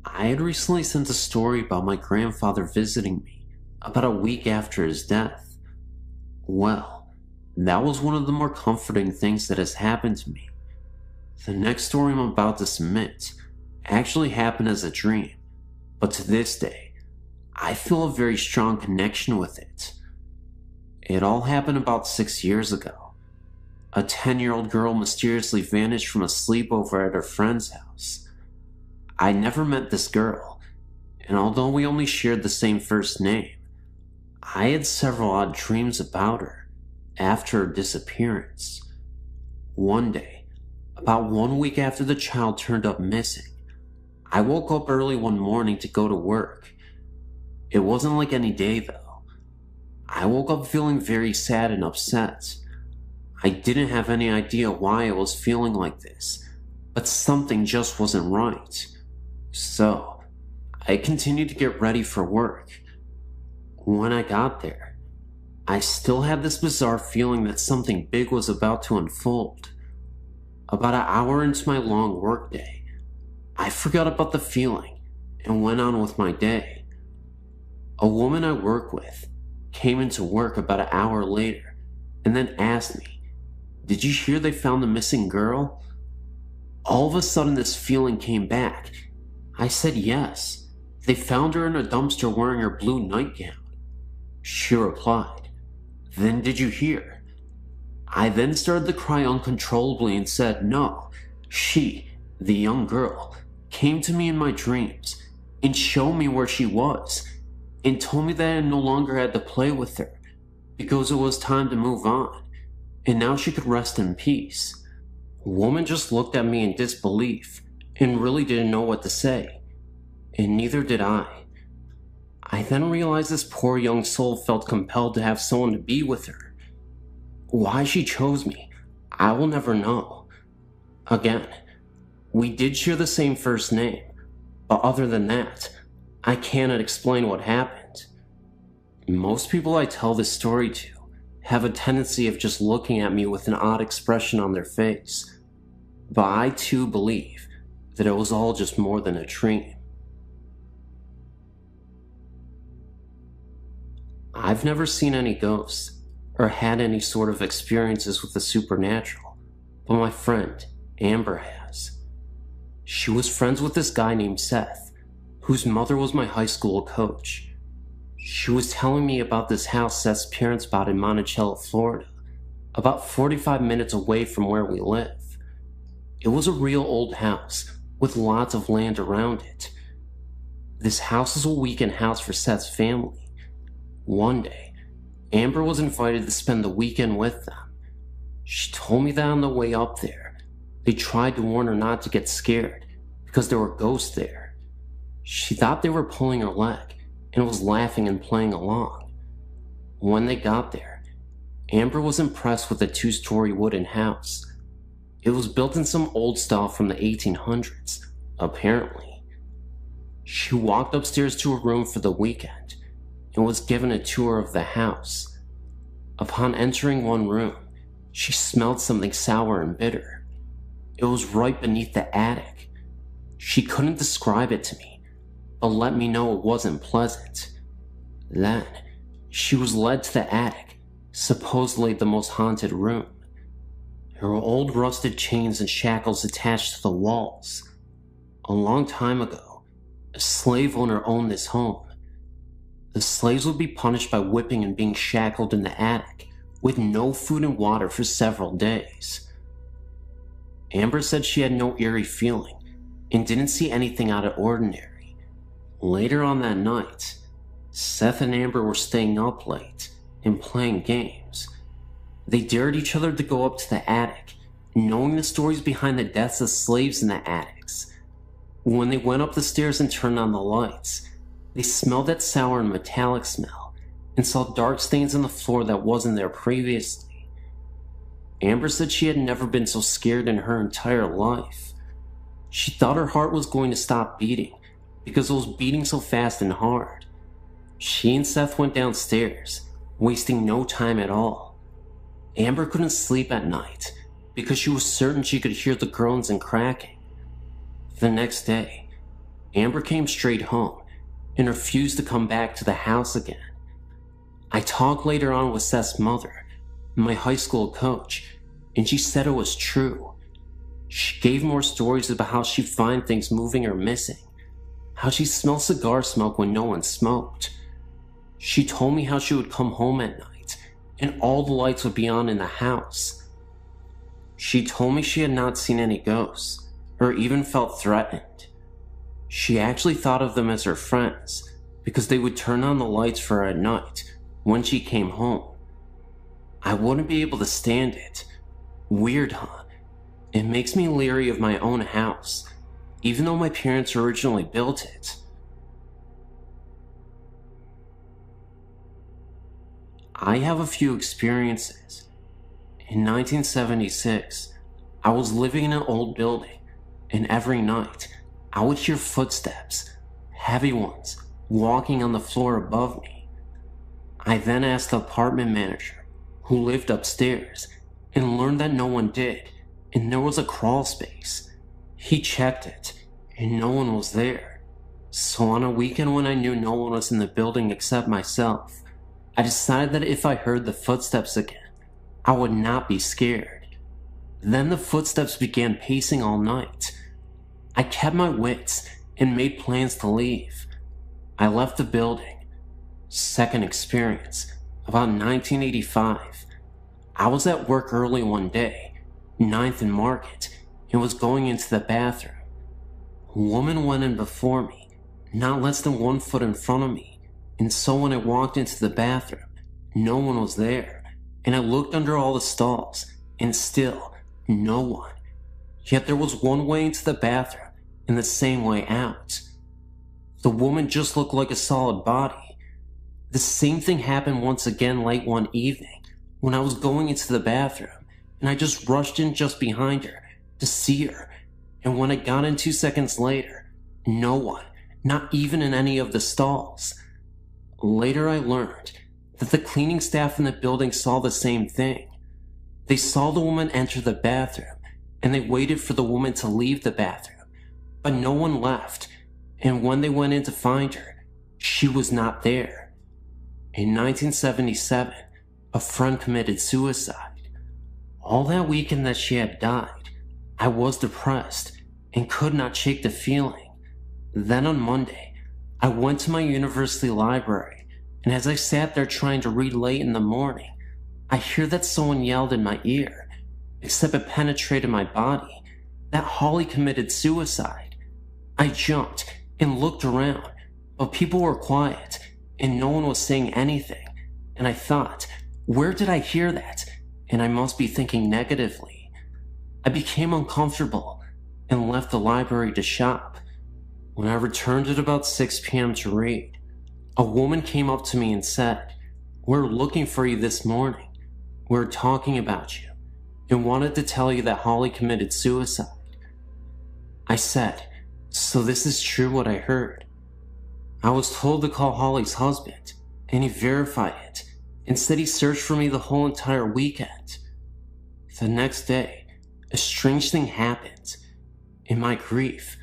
I had recently sent a story about my grandfather visiting me about a week after his death. Well, that was one of the more comforting things that has happened to me. The next story I'm about to submit actually happened as a dream, but to this day, I feel a very strong connection with it. It all happened about 6 years ago. A 10-year-old girl mysteriously vanished from a sleepover at her friend's house. I never met this girl, and although we only shared the same first name, I had several odd dreams about her after her disappearance. One day, about 1 week after the child turned up missing, I woke up early one morning to go to work. It wasn't like any day though. I woke up feeling very sad and upset. I didn't have any idea why I was feeling like this, but something just wasn't right. So, I continued to get ready for work. When I got there, I still had this bizarre feeling that something big was about to unfold. About an hour into my long workday, I forgot about the feeling and went on with my day. A woman I work with came into work about an hour later and then asked me, "Did you hear they found the missing girl?" All of a sudden this feeling came back. I said yes. They found her in a dumpster wearing her blue nightgown. She replied, "Then did you hear?" I then started to cry uncontrollably and said no. She, the young girl, came to me in my dreams and showed me where she was and told me that I no longer had to play with her because it was time to move on and now she could rest in peace. The woman just looked at me in disbelief and really didn't know what to say, and neither did I. I then realized this poor young soul felt compelled to have someone to be with her. Why she chose me, I will never know. Again, we did share the same first name, but other than that, I cannot explain what happened. Most people I tell this story to have a tendency of just looking at me with an odd expression on their face, but I too believe that it was all just more than a dream. I've never seen any ghosts or had any sort of experiences with the supernatural, but my friend, Amber, has. She was friends with this guy named Seth, whose mother was my high school coach. She was telling me about this house Seth's parents bought in Monticello, Florida, about 45 minutes away from where we live. It was a real old house with lots of land around it. This house is a weekend house for Seth's family. One day, Amber was invited to spend the weekend with them. She told me that on the way up there, they tried to warn her not to get scared because there were ghosts there. She thought they were pulling her leg and was laughing and playing along. When they got there, Amber was impressed with the 2-story wooden house. It was built in some old style from the 1800s, apparently. She walked upstairs to her room for the weekend and was given a tour of the house. Upon entering one room, she smelled something sour and bitter. It was right beneath the attic. She couldn't describe it to me, but let me know it wasn't pleasant. Then, she was led to the attic, supposedly the most haunted room. There were old rusted chains and shackles attached to the walls. A long time ago, a slave owner owned this home. The slaves would be punished by whipping and being shackled in the attic, with no food and water for several days. Amber said she had no eerie feeling, and didn't see anything out of ordinary. Later on that night, Seth and Amber were staying up late and playing games. They dared each other to go up to the attic, knowing the stories behind the deaths of slaves in the attics. When they went up the stairs and turned on the lights, they smelled that sour and metallic smell and saw dark stains on the floor that wasn't there previously. Amber said she had never been so scared in her entire life. She thought her heart was going to stop beating because it was beating so fast and hard. She and Seth went downstairs, wasting no time at all. Amber couldn't sleep at night because she was certain she could hear the groans and cracking. The next day, Amber came straight home and refused to come back to the house again. I talked later on with Seth's mother, my high school coach, and she said it was true. She gave more stories about how she'd find things moving or missing, how she smelled cigar smoke when no one smoked. She told me how she would come home at night and all the lights would be on in the house. She told me she had not seen any ghosts or even felt threatened. She actually thought of them as her friends because they would turn on the lights for her at night when she came home. I wouldn't be able to stand it. Weird, huh? It makes me leery of my own house, even though my parents originally built it. I have a few experiences. In 1976, I was living in an old building, and every night, I would hear footsteps, heavy ones, walking on the floor above me. I then asked the apartment manager, who lived upstairs, and learned that no one did, and there was a crawl space. He checked it, and no one was there. So on a weekend when I knew no one was in the building except myself, I decided that if I heard the footsteps again, I would not be scared. Then the footsteps began pacing all night. I kept my wits and made plans to leave. I left the building. Second experience, about 1985. I was at work early one day, 9th and Market, and was going into the bathroom. A woman went in before me, not less than 1 foot in front of me, and so when I walked into the bathroom, no one was there, and I looked under all the stalls, and still, no one. Yet there was one way into the bathroom, and the same way out. The woman just looked like a solid body. The same thing happened once again late one evening, when I was going into the bathroom, and I just rushed in just behind her to see her, and when I got in 2 seconds later, no one, not even in any of the stalls. Later I learned that the cleaning staff in the building saw the same thing. They saw the woman enter the bathroom, and they waited for the woman to leave the bathroom, but no one left, and when they went in to find her, she was not there. In 1977, a friend committed suicide. All that weekend that she had died, I was depressed and could not shake the feeling. Then on Monday, I went to my university library, and as I sat there trying to read late in the morning, I hear that someone yelled in my ear, except it penetrated my body, that Holly committed suicide. I jumped and looked around, but people were quiet, and no one was saying anything, and I thought, where did I hear that? And I must be thinking negatively. I became uncomfortable and left the library to shop. When I returned at about 6 p.m. to read, a woman came up to me and said, "We're looking for you this morning. We're talking about you and wanted to tell you that Holly committed suicide." I said, "So this is true what I heard?" I was told to call Holly's husband, and he verified it and said he searched for me the whole entire weekend. The next day, a strange thing happened. In my grief,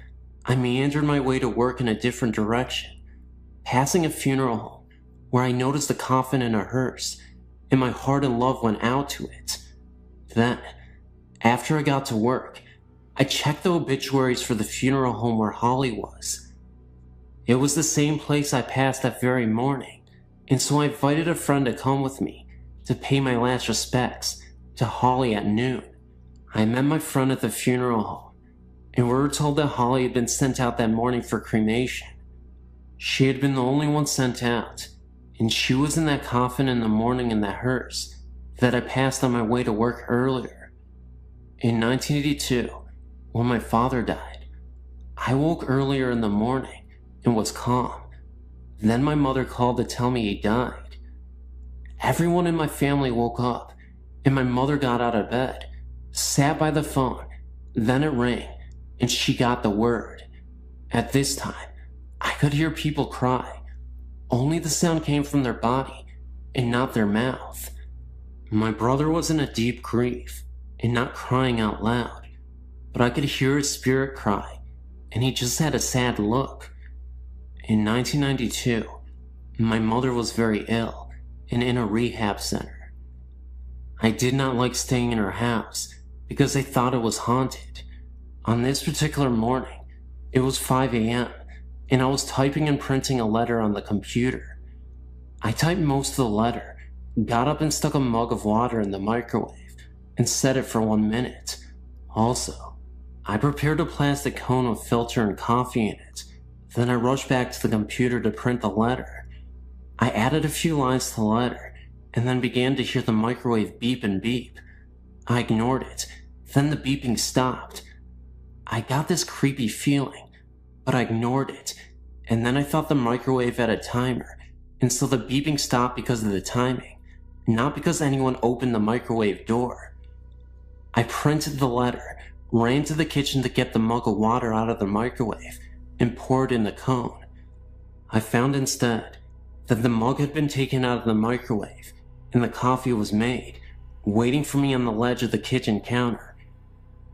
I meandered my way to work in a different direction, passing a funeral home where I noticed a coffin in a hearse, and my heart and love went out to it. Then, after I got to work, I checked the obituaries for the funeral home where Holly was. It was the same place I passed that very morning, and so I invited a friend to come with me to pay my last respects to Holly at noon. I met my friend at the funeral home, and we were told that Holly had been sent out that morning for cremation. She had been the only one sent out, and she was in that coffin in the morning in that hearse that I passed on my way to work earlier. In 1982, when my father died, I woke earlier in the morning and was calm. Then my mother called to tell me he died. Everyone in my family woke up, and my mother got out of bed, sat by the phone, then it rang, and she got the word. At this time, I could hear people cry. Only the sound came from their body and not their mouth. My brother was in a deep grief and not crying out loud, but I could hear his spirit cry, and he just had a sad look. In 1992, my mother was very ill and in a rehab center. I did not like staying in her house because I thought it was haunted. On this particular morning, it was 5 a.m., and I was typing and printing a letter on the computer. I typed most of the letter, got up and stuck a mug of water in the microwave, and set it for 1 minute. Also, I prepared a plastic cone with filter and coffee in it. Then I rushed back to the computer to print the letter. I added a few lines to the letter, and then began to hear the microwave beep and beep. I ignored it, then the beeping stopped. I got this creepy feeling, but I ignored it, and then I thought the microwave had a timer, and so the beeping stopped because of the timing, not because anyone opened the microwave door. I printed the letter, ran to the kitchen to get the mug of water out of the microwave, and poured in the cone. I found instead that the mug had been taken out of the microwave, and the coffee was made, waiting for me on the ledge of the kitchen counter.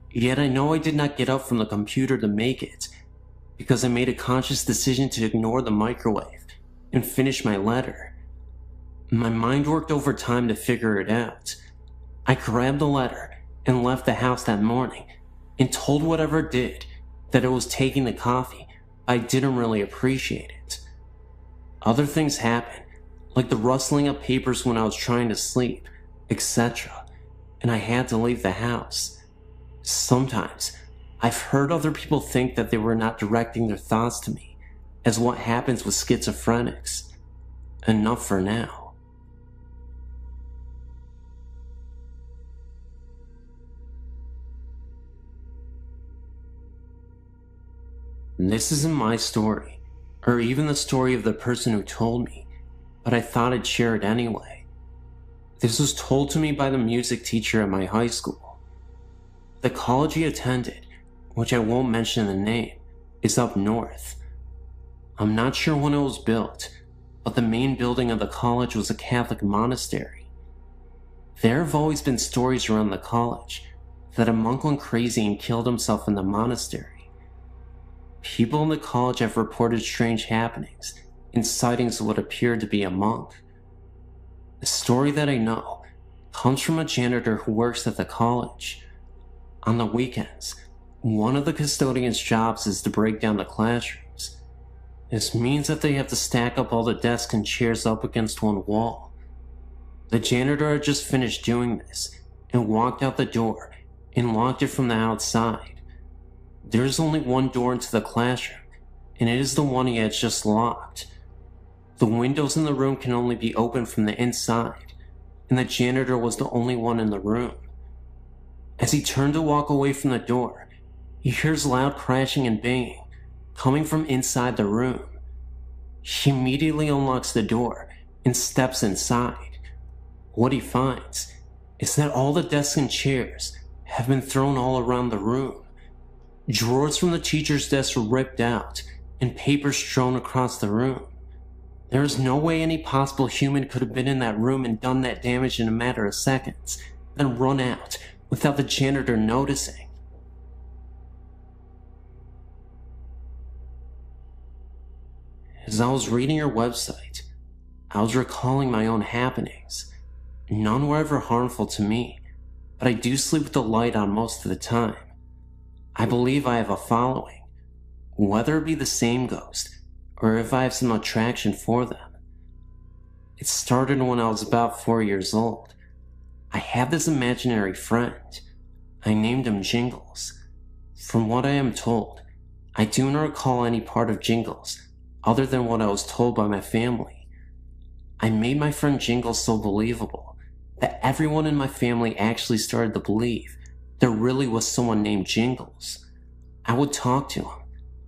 Yet I know I did not get up from the computer to make it, because I made a conscious decision to ignore the microwave and finish my letter. My mind worked overtime to figure it out. I grabbed the letter and left the house that morning and told whatever it did that it was taking the coffee. I didn't really appreciate it. Other things happened, like the rustling of papers when I was trying to sleep, etc., and I had to leave the house. Sometimes, I've heard other people think that they were not directing their thoughts to me, as what happens with schizophrenics. Enough for now. This isn't my story, or even the story of the person who told me, but I thought I'd share it anyway. This was told to me by the music teacher at my high school. The college he attended, which I won't mention the name, is up north. I'm not sure when it was built, but the main building of the college was a Catholic monastery. There have always been stories around the college that a monk went crazy and killed himself in the monastery. People in the college have reported strange happenings and sightings of what appeared to be a monk. The story that I know comes from a janitor who works at the college. On the weekends, one of the custodian's jobs is to break down the classrooms. This means that they have to stack up all the desks and chairs up against one wall. The janitor had just finished doing this and walked out the door and locked it from the outside. There is only one door into the classroom, and it is the one he had just locked. The windows in the room can only be opened from the inside, and the janitor was the only one in the room. As he turned to walk away from the door, he hears loud crashing and banging coming from inside the room. He immediately unlocks the door and steps inside. What he finds is that all the desks and chairs have been thrown all around the room. Drawers from the teacher's desk were ripped out and papers strewn across the room. There is no way any possible human could have been in that room and done that damage in a matter of seconds, then run out without the janitor noticing. As I was reading your website, I was recalling my own happenings. None were ever harmful to me, but I do sleep with the light on most of the time. I believe I have a following, whether it be the same ghost or if I have some attraction for them. It started when I was about 4 years old. I had this imaginary friend. I named him Jingles. From what I am told, I do not recall any part of Jingles other than what I was told by my family. I made my friend Jingles so believable that everyone in my family actually started to believe there really was someone named Jingles. I would talk to him,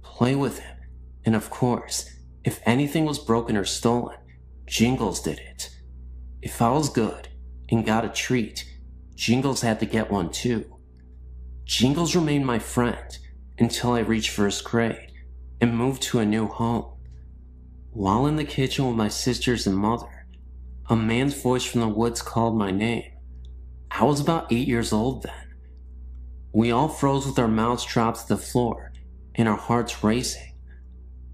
play with him, and of course, if anything was broken or stolen, Jingles did it. If I was good and got a treat, Jingles had to get one too. Jingles remained my friend until I reached first grade and moved to a new home. While in the kitchen with my sisters and mother, a man's voice from the woods called my name. I was about 8 years old then. We all froze with our mouths dropped to the floor and our hearts racing.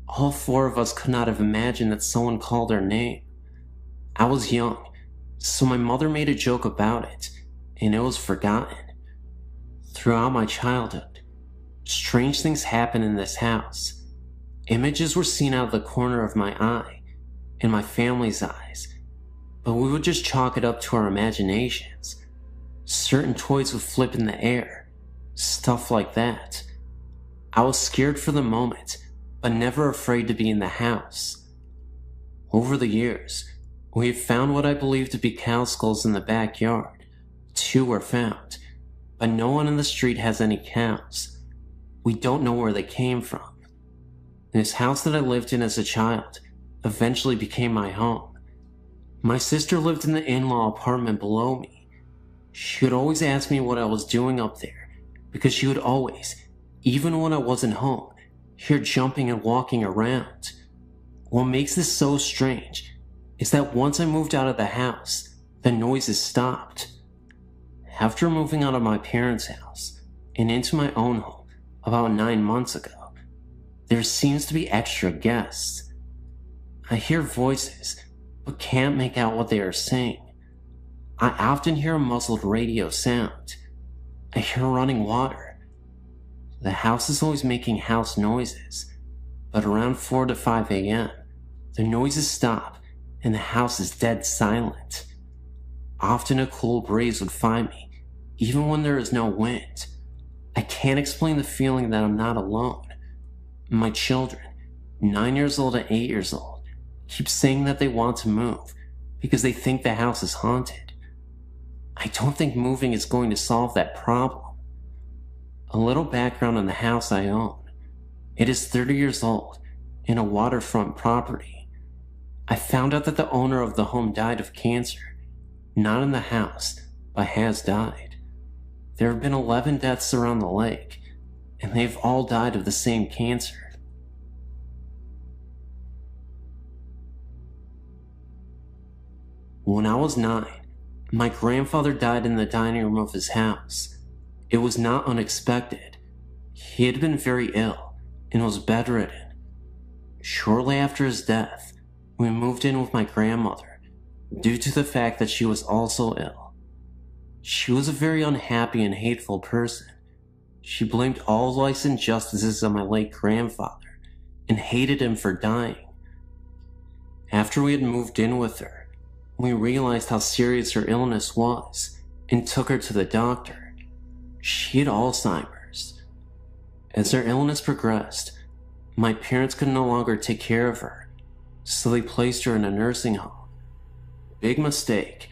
All 4 of us could not have imagined that someone called our name. I was young, so my mother made a joke about it, and it was forgotten. Throughout my childhood, strange things happened in this house. Images were seen out of the corner of my eye and my family's eyes, but we would just chalk it up to our imaginations. Certain toys would flip in the air, stuff like that. I was scared for the moment, but never afraid to be in the house. Over the years, we have found what I believe to be cow skulls in the backyard. 2 were found, but no one in the street has any cows. We don't know where they came from. This house that I lived in as a child eventually became my home. My sister lived in the in-law apartment below me. She would always ask me what I was doing up there, because she would always, even when I wasn't home, hear jumping and walking around. What makes this so strange is that once I moved out of the house, the noises stopped. After moving out of my parents' house and into my own home about 9 months ago, there seems to be extra guests. I hear voices, but can't make out what they are saying. I often hear a muffled radio sound. I hear running water. The house is always making house noises, but around 4 to 5 a.m., the noises stop and the house is dead silent. Often a cool breeze would find me, even when there is no wind. I can't explain the feeling that I'm not alone. My children, 9 years old and 8 years old, keep saying that they want to move because they think the house is haunted. I don't think moving is going to solve that problem. A little background on the house I own. It is 30 years old and a waterfront property. I found out that the owner of the home died of cancer, not in the house, but has died. There have been 11 deaths around the lake, and they've all died of the same cancer. When I was 9, my grandfather died in the dining room of his house. It was not unexpected. He had been very ill and was bedridden. Shortly after his death, we moved in with my grandmother due to the fact that she was also ill. She was a very unhappy and hateful person. She blamed all life's injustices on my late grandfather and hated him for dying. After we had moved in with her, we realized how serious her illness was and took her to the doctor. She had Alzheimer's. As her illness progressed, my parents could no longer take care of her, so they placed her in a nursing home. Big mistake.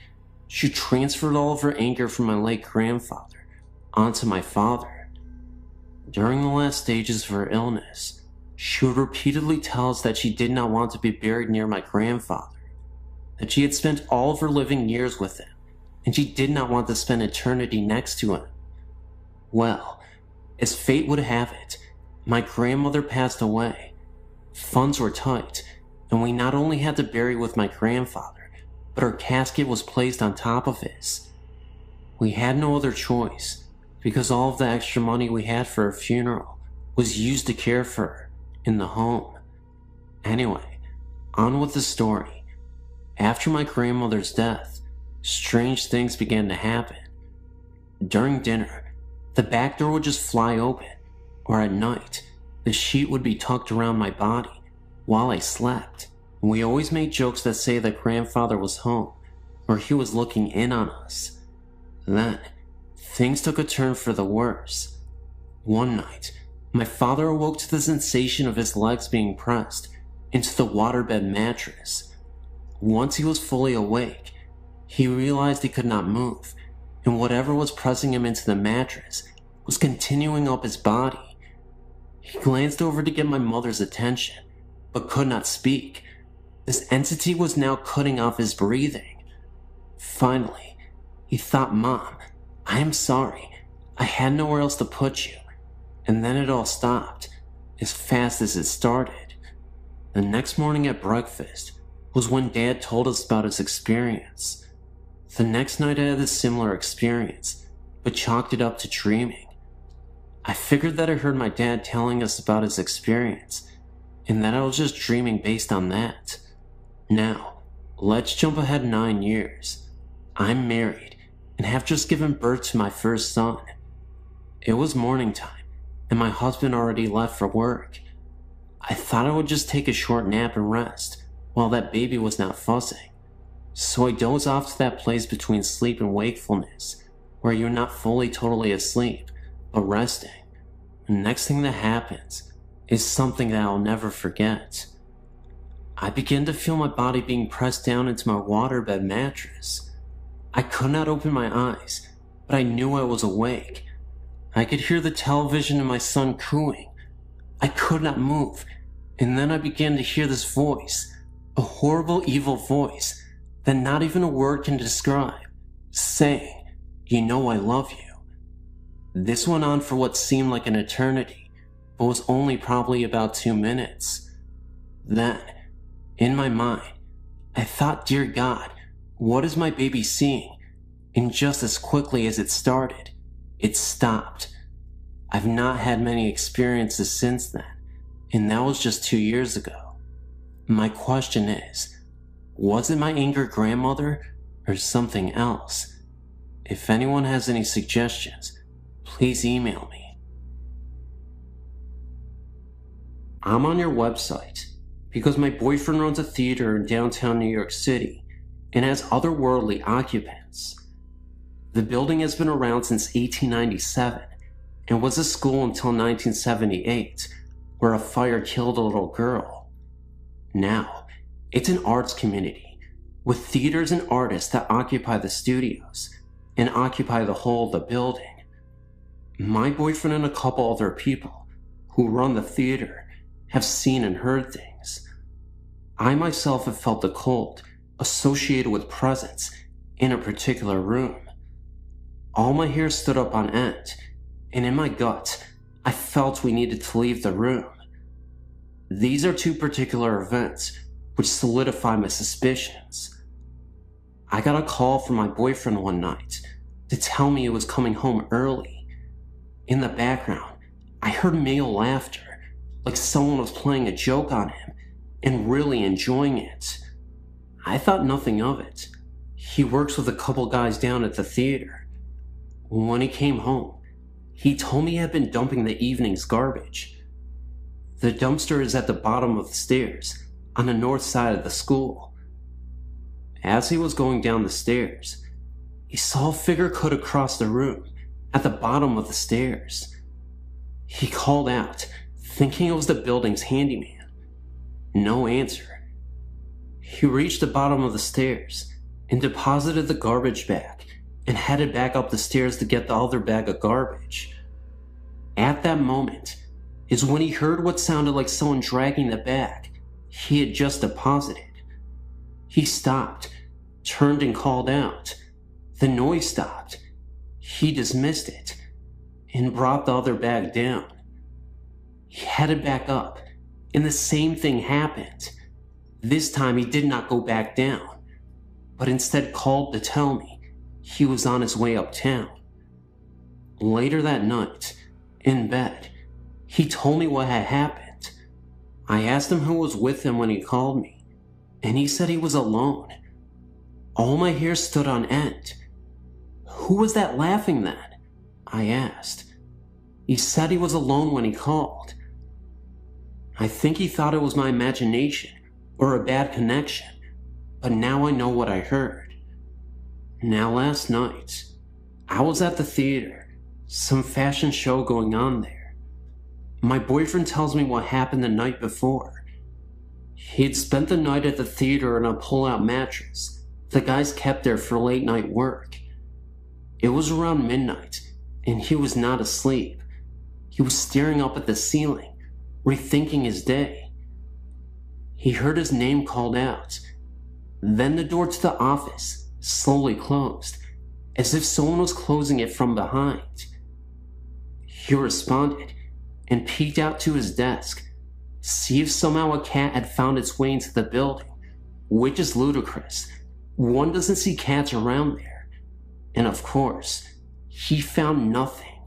She transferred all of her anger from my late grandfather onto my father. During the last stages of her illness, she would repeatedly tell us that she did not want to be buried near my grandfather, that she had spent all of her living years with him, and she did not want to spend eternity next to him. Well, as fate would have it, my grandmother passed away. Funds were tight, and we not only had to bury with my grandfather, but her casket was placed on top of his. We had no other choice, because all of the extra money we had for her funeral was used to care for her in the home. Anyway, on with the story. After my grandmother's death, strange things began to happen. During dinner, the back door would just fly open, or at night, the sheet would be tucked around my body while I slept. We always made jokes that say that grandfather was home, or he was looking in on us. Then, things took a turn for the worse. One night, my father awoke to the sensation of his legs being pressed into the waterbed mattress. Once he was fully awake, he realized he could not move, and whatever was pressing him into the mattress was continuing up his body. He glanced over to get my mother's attention, but could not speak. This entity was now cutting off his breathing. Finally, he thought, "Mom, I am sorry. I had nowhere else to put you." And then it all stopped, as fast as it started. The next morning at breakfast was when Dad told us about his experience. The next night I had a similar experience, but chalked it up to dreaming. I figured that I heard my dad telling us about his experience, and that I was just dreaming based on that. Now, let's jump ahead 9 years. I'm married, and have just given birth to my first son. It was morning time, and my husband already left for work. I thought I would just take a short nap and rest, while that baby was not fussing. So I dozed off to that place between sleep and wakefulness, where you're not fully totally asleep, but resting. The next thing that happens is something that I'll never forget. I began to feel my body being pressed down into my waterbed mattress. I could not open my eyes, but I knew I was awake. I could hear the television and my son cooing. I could not move, and then I began to hear this voice, a horrible, evil voice that not even a word can describe, saying, "You know I love you." This went on for what seemed like an eternity, but was only probably about 2 minutes. Then, in my mind, I thought, "Dear God, what is my baby seeing?" And just as quickly as it started, it stopped. I've not had many experiences since then, and that was just 2 years ago. My question is, was it my angry grandmother or something else? If anyone has any suggestions, please email me. I'm on your website because my boyfriend runs a theater in downtown New York City and has otherworldly occupants. The building has been around since 1897 and was a school until 1978, where a fire killed a little girl. Now, it's an arts community with theaters and artists that occupy the studios and occupy the whole of the building. My boyfriend and a couple other people who run the theater have seen and heard things. I myself have felt the cold associated with presence in a particular room. All my hair stood up on end, and in my gut, I felt we needed to leave the room. These are 2 particular events which solidify my suspicions. I got a call from my boyfriend one night to tell me he was coming home early. In the background, I heard male laughter, like someone was playing a joke on him and really enjoying it. I thought nothing of it. He works with a couple guys down at the theater. When he came home, he told me he had been dumping the evening's garbage. The dumpster is at the bottom of the stairs on the north side of the school. As he was going down the stairs, he saw a figure cut across the room at the bottom of the stairs. He called out, thinking it was the building's handyman. No answer. He reached the bottom of the stairs and deposited the garbage bag and headed back up the stairs to get the other bag of garbage. At that moment is when he heard what sounded like someone dragging the bag he had just deposited. He stopped, turned and called out. The noise stopped. He dismissed it and brought the other bag down. He headed back up, and the same thing happened. This time he did not go back down, but instead called to tell me he was on his way uptown. Later that night, in bed, he told me what had happened. I asked him who was with him when he called me, and he said he was alone. All my hair stood on end. "Who was that laughing then?" I asked. He said he was alone when he called. I think he thought it was my imagination or a bad connection, but now I know what I heard. Now last night, I was at the theater, some fashion show going on there. My boyfriend tells me what happened the night before. He'd spent the night at the theater in a pull-out mattress the guys kept there for late-night work. It was around midnight, and he was not asleep. He was staring up at the ceiling, rethinking his day. He heard his name called out. Then the door to the office slowly closed, as if someone was closing it from behind. He responded and peeked out to his desk, see if somehow a cat had found its way into the building, which is ludicrous. One doesn't see cats around there. And of course, he found nothing.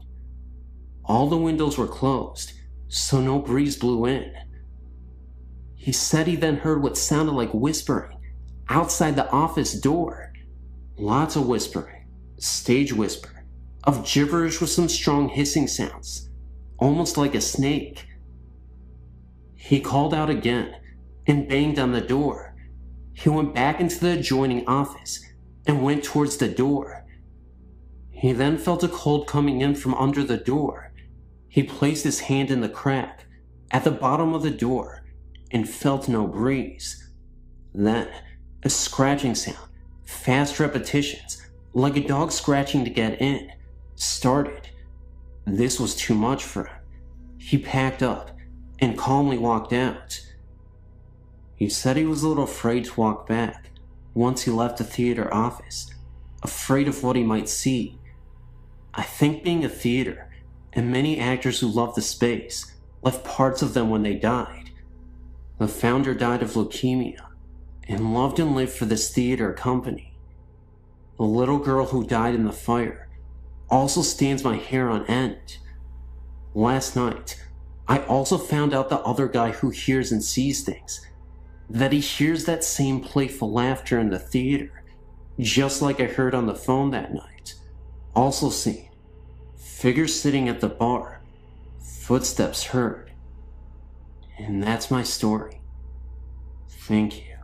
All the windows were closed, so no breeze blew in. He said he then heard what sounded like whispering outside the office door. Lots of whispering, stage whisper, of gibberish with some strong hissing sounds, almost like a snake. He called out again and banged on the door. He went back into the adjoining office and went towards the door. He then felt a cold coming in from under the door. He placed his hand in the crack at the bottom of the door and felt no breeze. Then, a scratching sound, fast repetitions, like a dog scratching to get in, started. This was too much for him. He packed up and calmly walked out. He said he was a little afraid to walk back once he left the theater office, afraid of what he might see. I think being a theater, and many actors who love the space, left parts of them when they died. The founder died of leukemia, and loved and lived for this theater company. The little girl who died in the fire also stands my hair on end. Last night, I also found out the other guy who hears and sees things, that he hears that same playful laughter in the theater, just like I heard on the phone that night. Also seen figures sitting at the bar, footsteps heard. And that's my story. Thank you.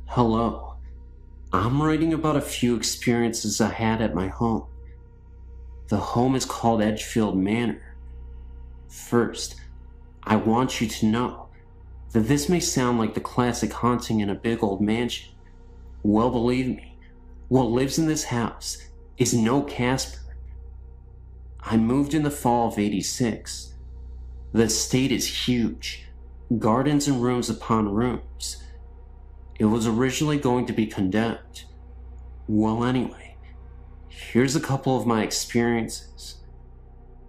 Hello. I'm writing about a few experiences I had at my home. The home is called Edgefield Manor. First, I want you to know that this may sound like the classic haunting in a big old mansion. Well, believe me, what lives in this house is no Casper. I moved in the fall of '86. The estate is huge, gardens and rooms upon rooms. It was originally going to be condemned. Well, anyway, here's a couple of my experiences.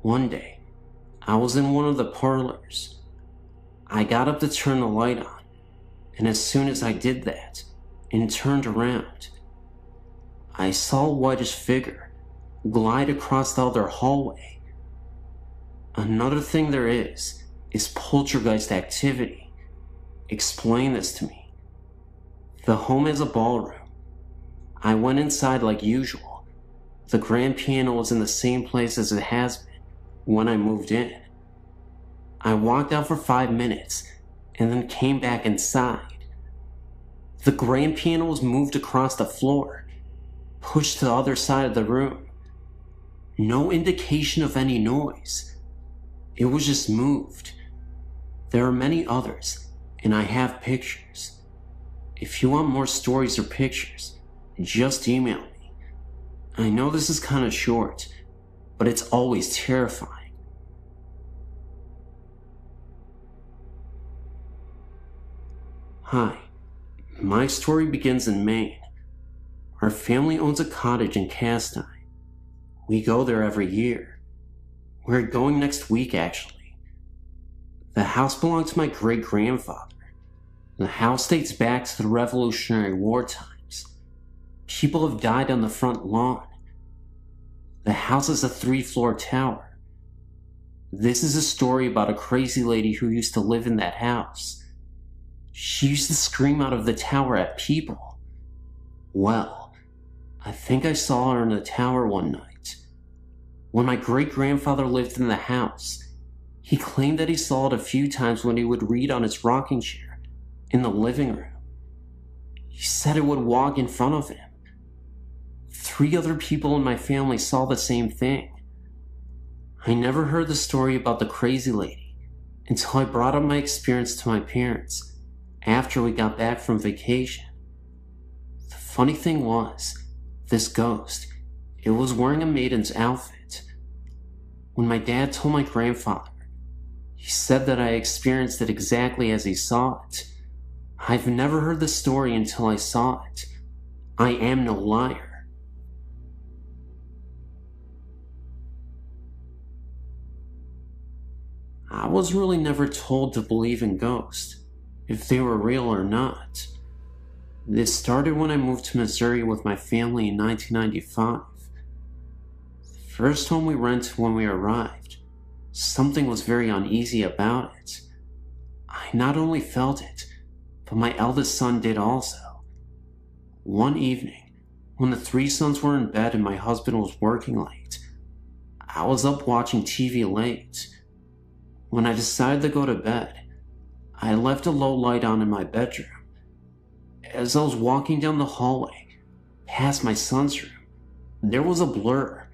One day, I was in one of the parlors. I got up to turn the light on, and as soon as I did that and turned around, I saw a whitish figure glide across the other hallway. Another thing there is poltergeist activity. Explain this to me. The home has a ballroom. I went inside like usual. The grand piano was in the same place as it has been when I moved in. I walked out for 5 minutes and then came back inside. The grand piano was moved across the floor, pushed to the other side of the room. No indication of any noise. It was just moved. There are many others, and I have pictures. If you want more stories or pictures, just email me. I know this is kind of short, but it's always terrifying. Hi, my story begins in Maine. Our family owns a cottage in Castine. We go there every year. We're going next week, actually. The house belonged to my great-grandfather. The house dates back to the Revolutionary War times. People have died on the front lawn. The house is a 3-floor tower. This is a story about a crazy lady who used to live in that house. She used to scream out of the tower at people. Well, I think I saw her in the tower one night. When my great-grandfather lived in the house, he claimed that he saw it a few times when he would read on his rocking chair in the living room. He said it would walk in front of him. 3 other people in my family saw the same thing. I never heard the story about the crazy lady until I brought up my experience to my parents after we got back from vacation. The funny thing was, this ghost, it was wearing a maiden's outfit. When my dad told my grandfather, he said that I experienced it exactly as he saw it. I've never heard the story until I saw it. I am no liar. I was really never told to believe in ghosts, if they were real or not. This started when I moved to Missouri with my family in 1995. The first home we rented when we arrived, something was very uneasy about it. I not only felt it, but my eldest son did also. One evening, when the three sons were in bed and my husband was working late, I was up watching TV late. When I decided to go to bed, I left a low light on in my bedroom. As I was walking down the hallway, past my son's room, there was a blur.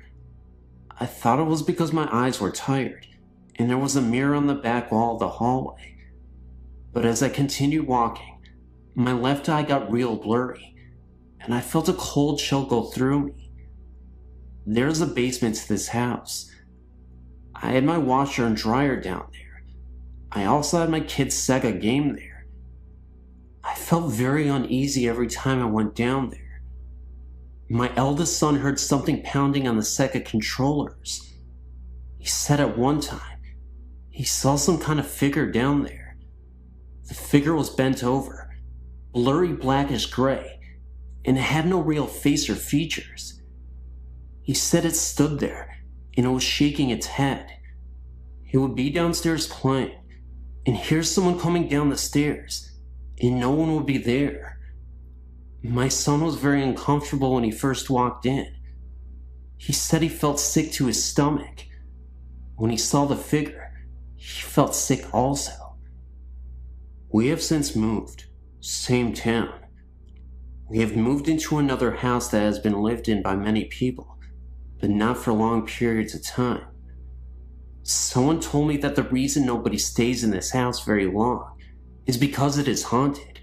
I thought it was because my eyes were tired, and there was a mirror on the back wall of the hallway. But as I continued walking, my left eye got real blurry, and I felt a cold chill go through me. There's a basement to this house. I had my washer and dryer down there. I also had my kid's Sega game there. I felt very uneasy every time I went down there. My eldest son heard something pounding on the Sega controllers. He said at one time, he saw some kind of figure down there. The figure was bent over, blurry blackish gray, and it had no real face or features. He said it stood there, and it was shaking its head. He would be downstairs playing, and hear someone coming down the stairs, and no one would be there. My son was very uncomfortable when he first walked in. He said he felt sick to his stomach. When he saw the figure, he felt sick also. We have since moved, same town. We have moved into another house that has been lived in by many people, but not for long periods of time. Someone told me that the reason nobody stays in this house very long is because it is haunted.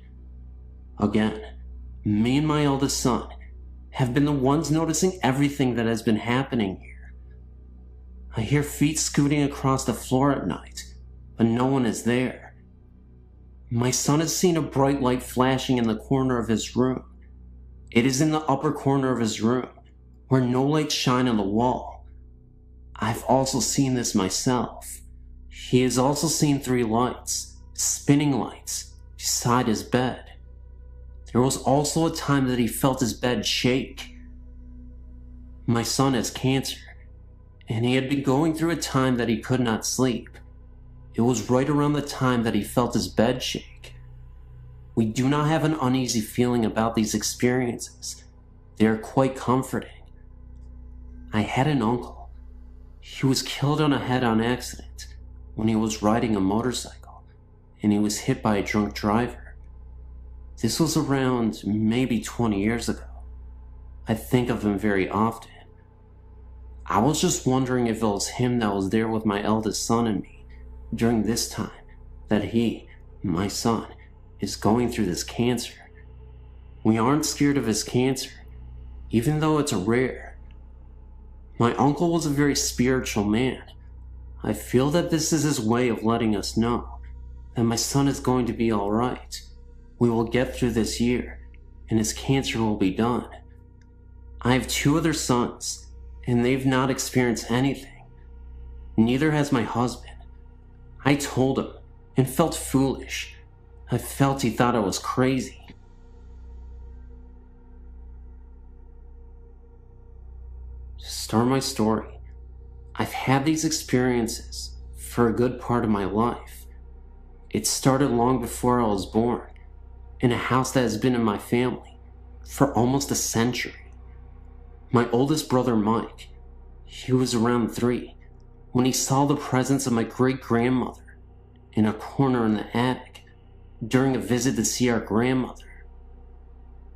Again, me and my eldest son have been the ones noticing everything that has been happening here. I hear feet scooting across the floor at night, but no one is there. My son has seen a bright light flashing in the corner of his room. It is in the upper corner of his room, where no lights shine on the wall. I've also seen this myself. He has also seen 3 lights, spinning lights, beside his bed. There was also a time that he felt his bed shake. My son has cancer, and he had been going through a time that he could not sleep. It was right around the time that he felt his bed shake. We do not have an uneasy feeling about these experiences. They are quite comforting. I had an uncle. He was killed on a head-on accident when he was riding a motorcycle, and he was hit by a drunk driver. This was around maybe 20 years ago. I think of him very often. I was just wondering if it was him that was there with my eldest son and me during this time that he, my son, is going through this cancer. We aren't scared of his cancer, even though it's rare. My uncle was a very spiritual man. I feel that this is his way of letting us know that my son is going to be alright. We will get through this year, and his cancer will be done. I have 2 other sons, and they've not experienced anything. Neither has my husband. I told him, and felt foolish. I felt he thought I was crazy. To start my story, I've had these experiences for a good part of my life. It started long before I was born, in a house that has been in my family for almost a century. My oldest brother Mike, he was around 3 when he saw the presence of my great-grandmother in a corner in the attic during a visit to see our grandmother.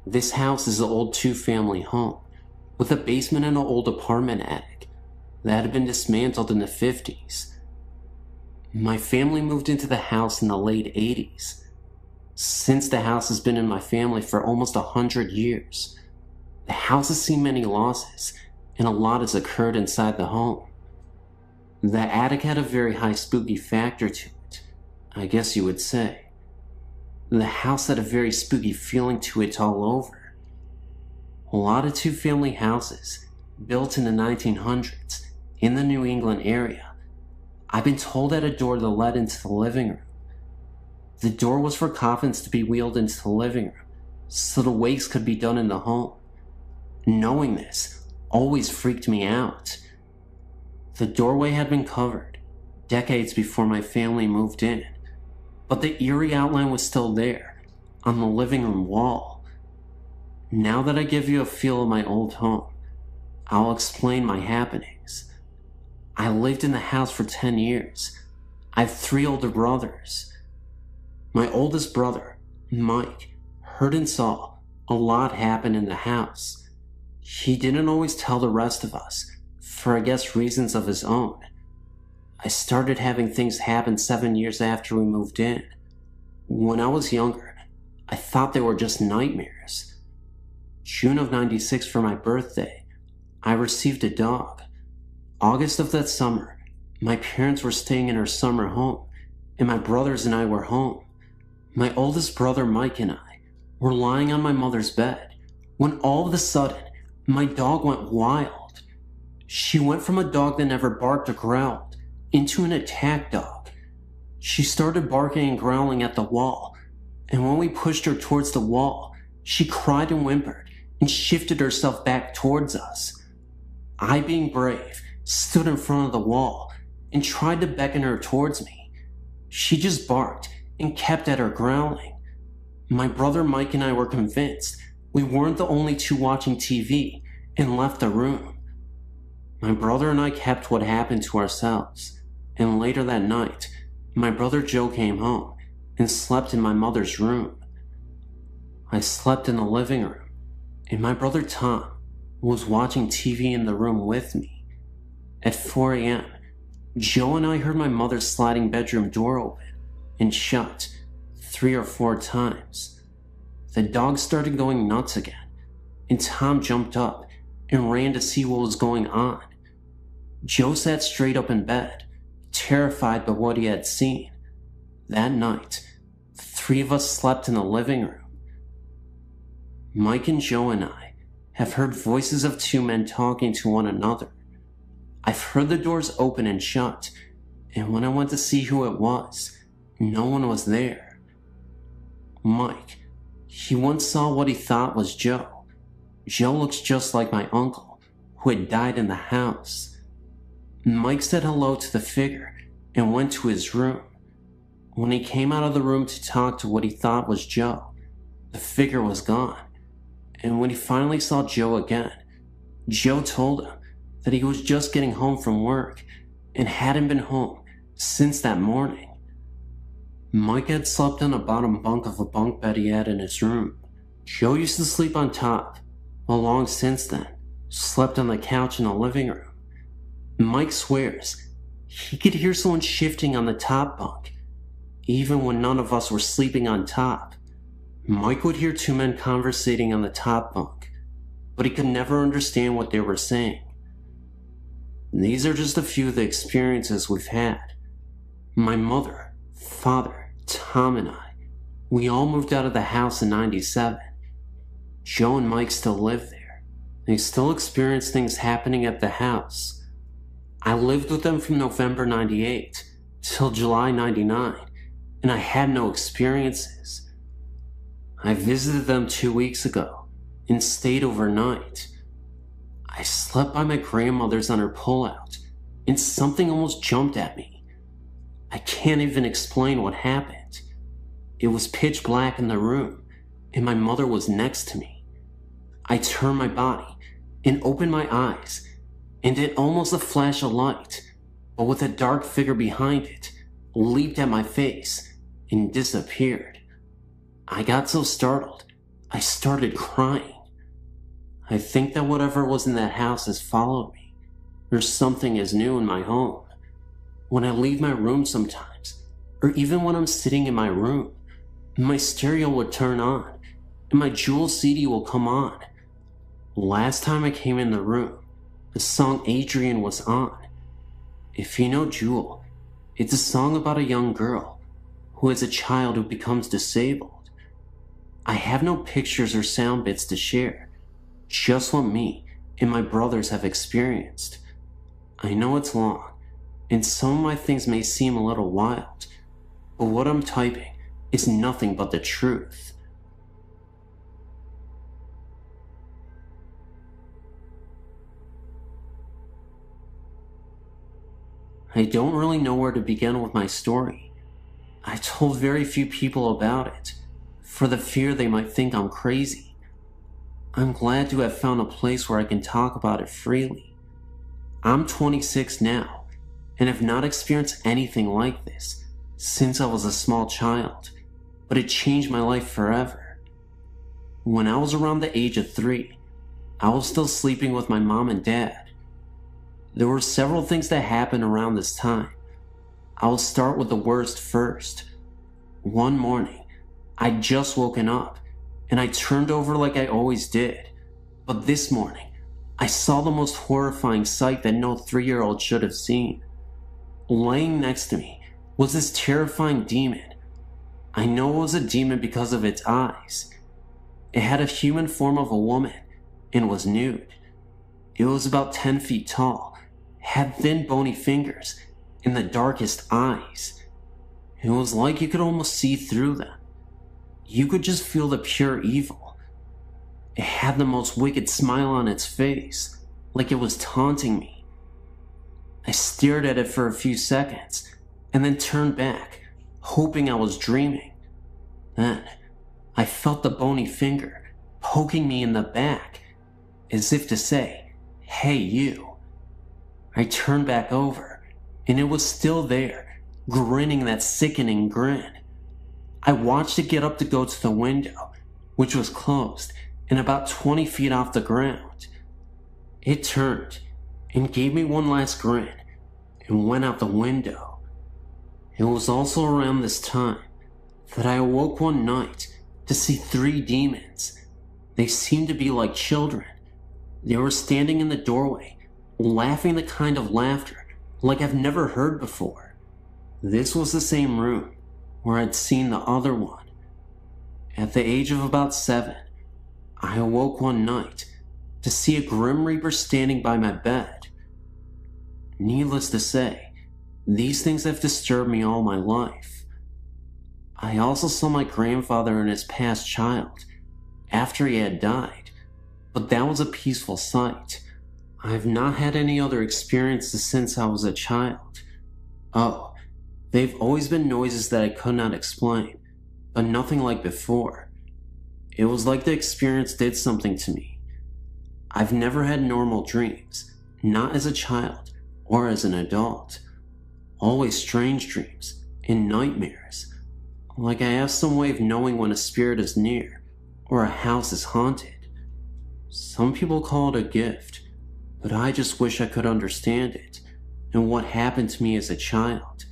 This house is an old 2-family home with a basement and an old apartment attic. that had been dismantled in the 50s. My family moved into the house in the late 80s. Since the house has been in my family for almost 100 years, the house has seen many losses, and a lot has occurred inside the home. The attic had a very high spooky factor to it, I guess you would say. The house had a very spooky feeling to it all over. A lot of two-family houses, built in the 1900s, in the New England area. I've been told had a door that led into the living room. The door was for coffins to be wheeled into the living room, so the wakes could be done in the home. Knowing this always freaked me out. The doorway had been covered decades before my family moved in, but the eerie outline was still there on the living room wall. Now that I give you a feel of my old home, I'll explain my happenings. I lived in the house for 10 years. I have 3 older brothers. My oldest brother, Mike, heard and saw a lot happen in the house. He didn't always tell the rest of us, for I guess reasons of his own. I started having things happen 7 years after we moved in. When I was younger, I thought they were just nightmares. June of '96 for my birthday, I received a dog. August of that summer, my parents were staying in our summer home, and my brothers and I were home. My oldest brother Mike and I were lying on my mother's bed when all of a sudden, my dog went wild. She went from a dog that never barked or growled into an attack dog. She started barking and growling at the wall, and when we pushed her towards the wall, she cried and whimpered and shifted herself back towards us. I, being brave, stood in front of the wall and tried to beckon her towards me. She just barked and kept at her growling. My brother Mike and I were convinced we weren't the only two watching TV and left the room. My brother and I kept what happened to ourselves, and later that night, my brother Joe came home and slept in my mother's room. I slept in the living room, and my brother Tom was watching TV in the room with me. At 4 a.m., Joe and I heard my mother's sliding bedroom door open and shut 3 or 4 times. The dog started going nuts again, and Tom jumped up and ran to see what was going on. Joe sat straight up in bed, terrified by what he had seen. That night, the 3 of us slept in the living room. Mike and Joe and I have heard voices of 2 men talking to one another. I've heard the doors open and shut, and when I went to see who it was, no one was there. Mike, he once saw what he thought was Joe. Joe looks just like my uncle, who had died in the house. Mike said hello to the figure and went to his room. When he came out of the room to talk to what he thought was Joe, the figure was gone. And when he finally saw Joe again, Joe told him that he was just getting home from work and hadn't been home since that morning. Mike had slept on a bottom bunk of a bunk bed he had in his room. Joe used to sleep on top, while long since then, slept on the couch in the living room. Mike swears he could hear someone shifting on the top bunk, even when none of us were sleeping on top. Mike would hear 2 men conversating on the top bunk, but he could never understand what they were saying. These are just a few of the experiences we've had. My mother, father, Tom, and I, we all moved out of the house in '97. Joe and Mike still live there. They still experience things happening at the house. I lived with them from November '98 till July '99, and I had no experiences. I visited them 2 weeks ago and stayed overnight. I slept by my grandmother's on her pullout, and something almost jumped at me. I can't even explain what happened. It was pitch black in the room, and my mother was next to me. I turned my body and opened my eyes, and it almost a flash of light, but with a dark figure behind it, leaped at my face and disappeared. I got so startled, I started crying. I think that whatever was in that house has followed me or something is new in my home. When I leave my room sometimes, or even when I'm sitting in my room, my stereo would turn on, and my Jewel CD will come on. Last time I came in the room, the song Adrian was on. If you know Jewel, it's a song about a young girl who is a child who becomes disabled. I have no pictures or sound bits to share, just what me and my brothers have experienced. I know it's long, and some of my things may seem a little wild, but what I'm typing is nothing but the truth. I don't really know where to begin with my story. I told very few people about it, for the fear they might think I'm crazy. I'm glad to have found a place where I can talk about it freely. I'm 26 now, and have not experienced anything like this since I was a small child, but it changed my life forever. When I was around the age of 3, I was still sleeping with my mom and dad. There were several things that happened around this time. I'll start with the worst first. One morning, I'd just woken up, and I turned over like I always did. But this morning, I saw the most horrifying sight that no 3-year-old should have seen. Laying next to me was this terrifying demon. I know it was a demon because of its eyes. It had a human form of a woman and was nude. It was about 10 feet tall, had thin bony fingers, and the darkest eyes. It was like you could almost see through them. You could just feel the pure evil. It had the most wicked smile on its face, like it was taunting me. I stared at it for a few seconds, and then turned back, hoping I was dreaming. Then, I felt the bony finger poking me in the back, as if to say, "Hey, you." I turned back over, and it was still there, grinning that sickening grin. I watched it get up to go to the window, which was closed and about 20 feet off the ground. It turned and gave me one last grin and went out the window. It was also around this time that I awoke one night to see 3 demons. They seemed to be like children. They were standing in the doorway, laughing the kind of laughter like I've never heard before. This was the same room where I'd seen the other one. At the age of about 7, I awoke one night to see a Grim Reaper standing by my bed. Needless to say, these things have disturbed me all my life. I also saw my grandfather and his past child after he had died, but that was a peaceful sight. I've not had any other experiences since I was a child. Oh, they've always been noises that I could not explain, but nothing like before. It was like the experience did something to me. I've never had normal dreams, not as a child or as an adult. Always strange dreams and nightmares, like I have some way of knowing when a spirit is near or a house is haunted. Some people call it a gift, but I just wish I could understand it and what happened to me as a child.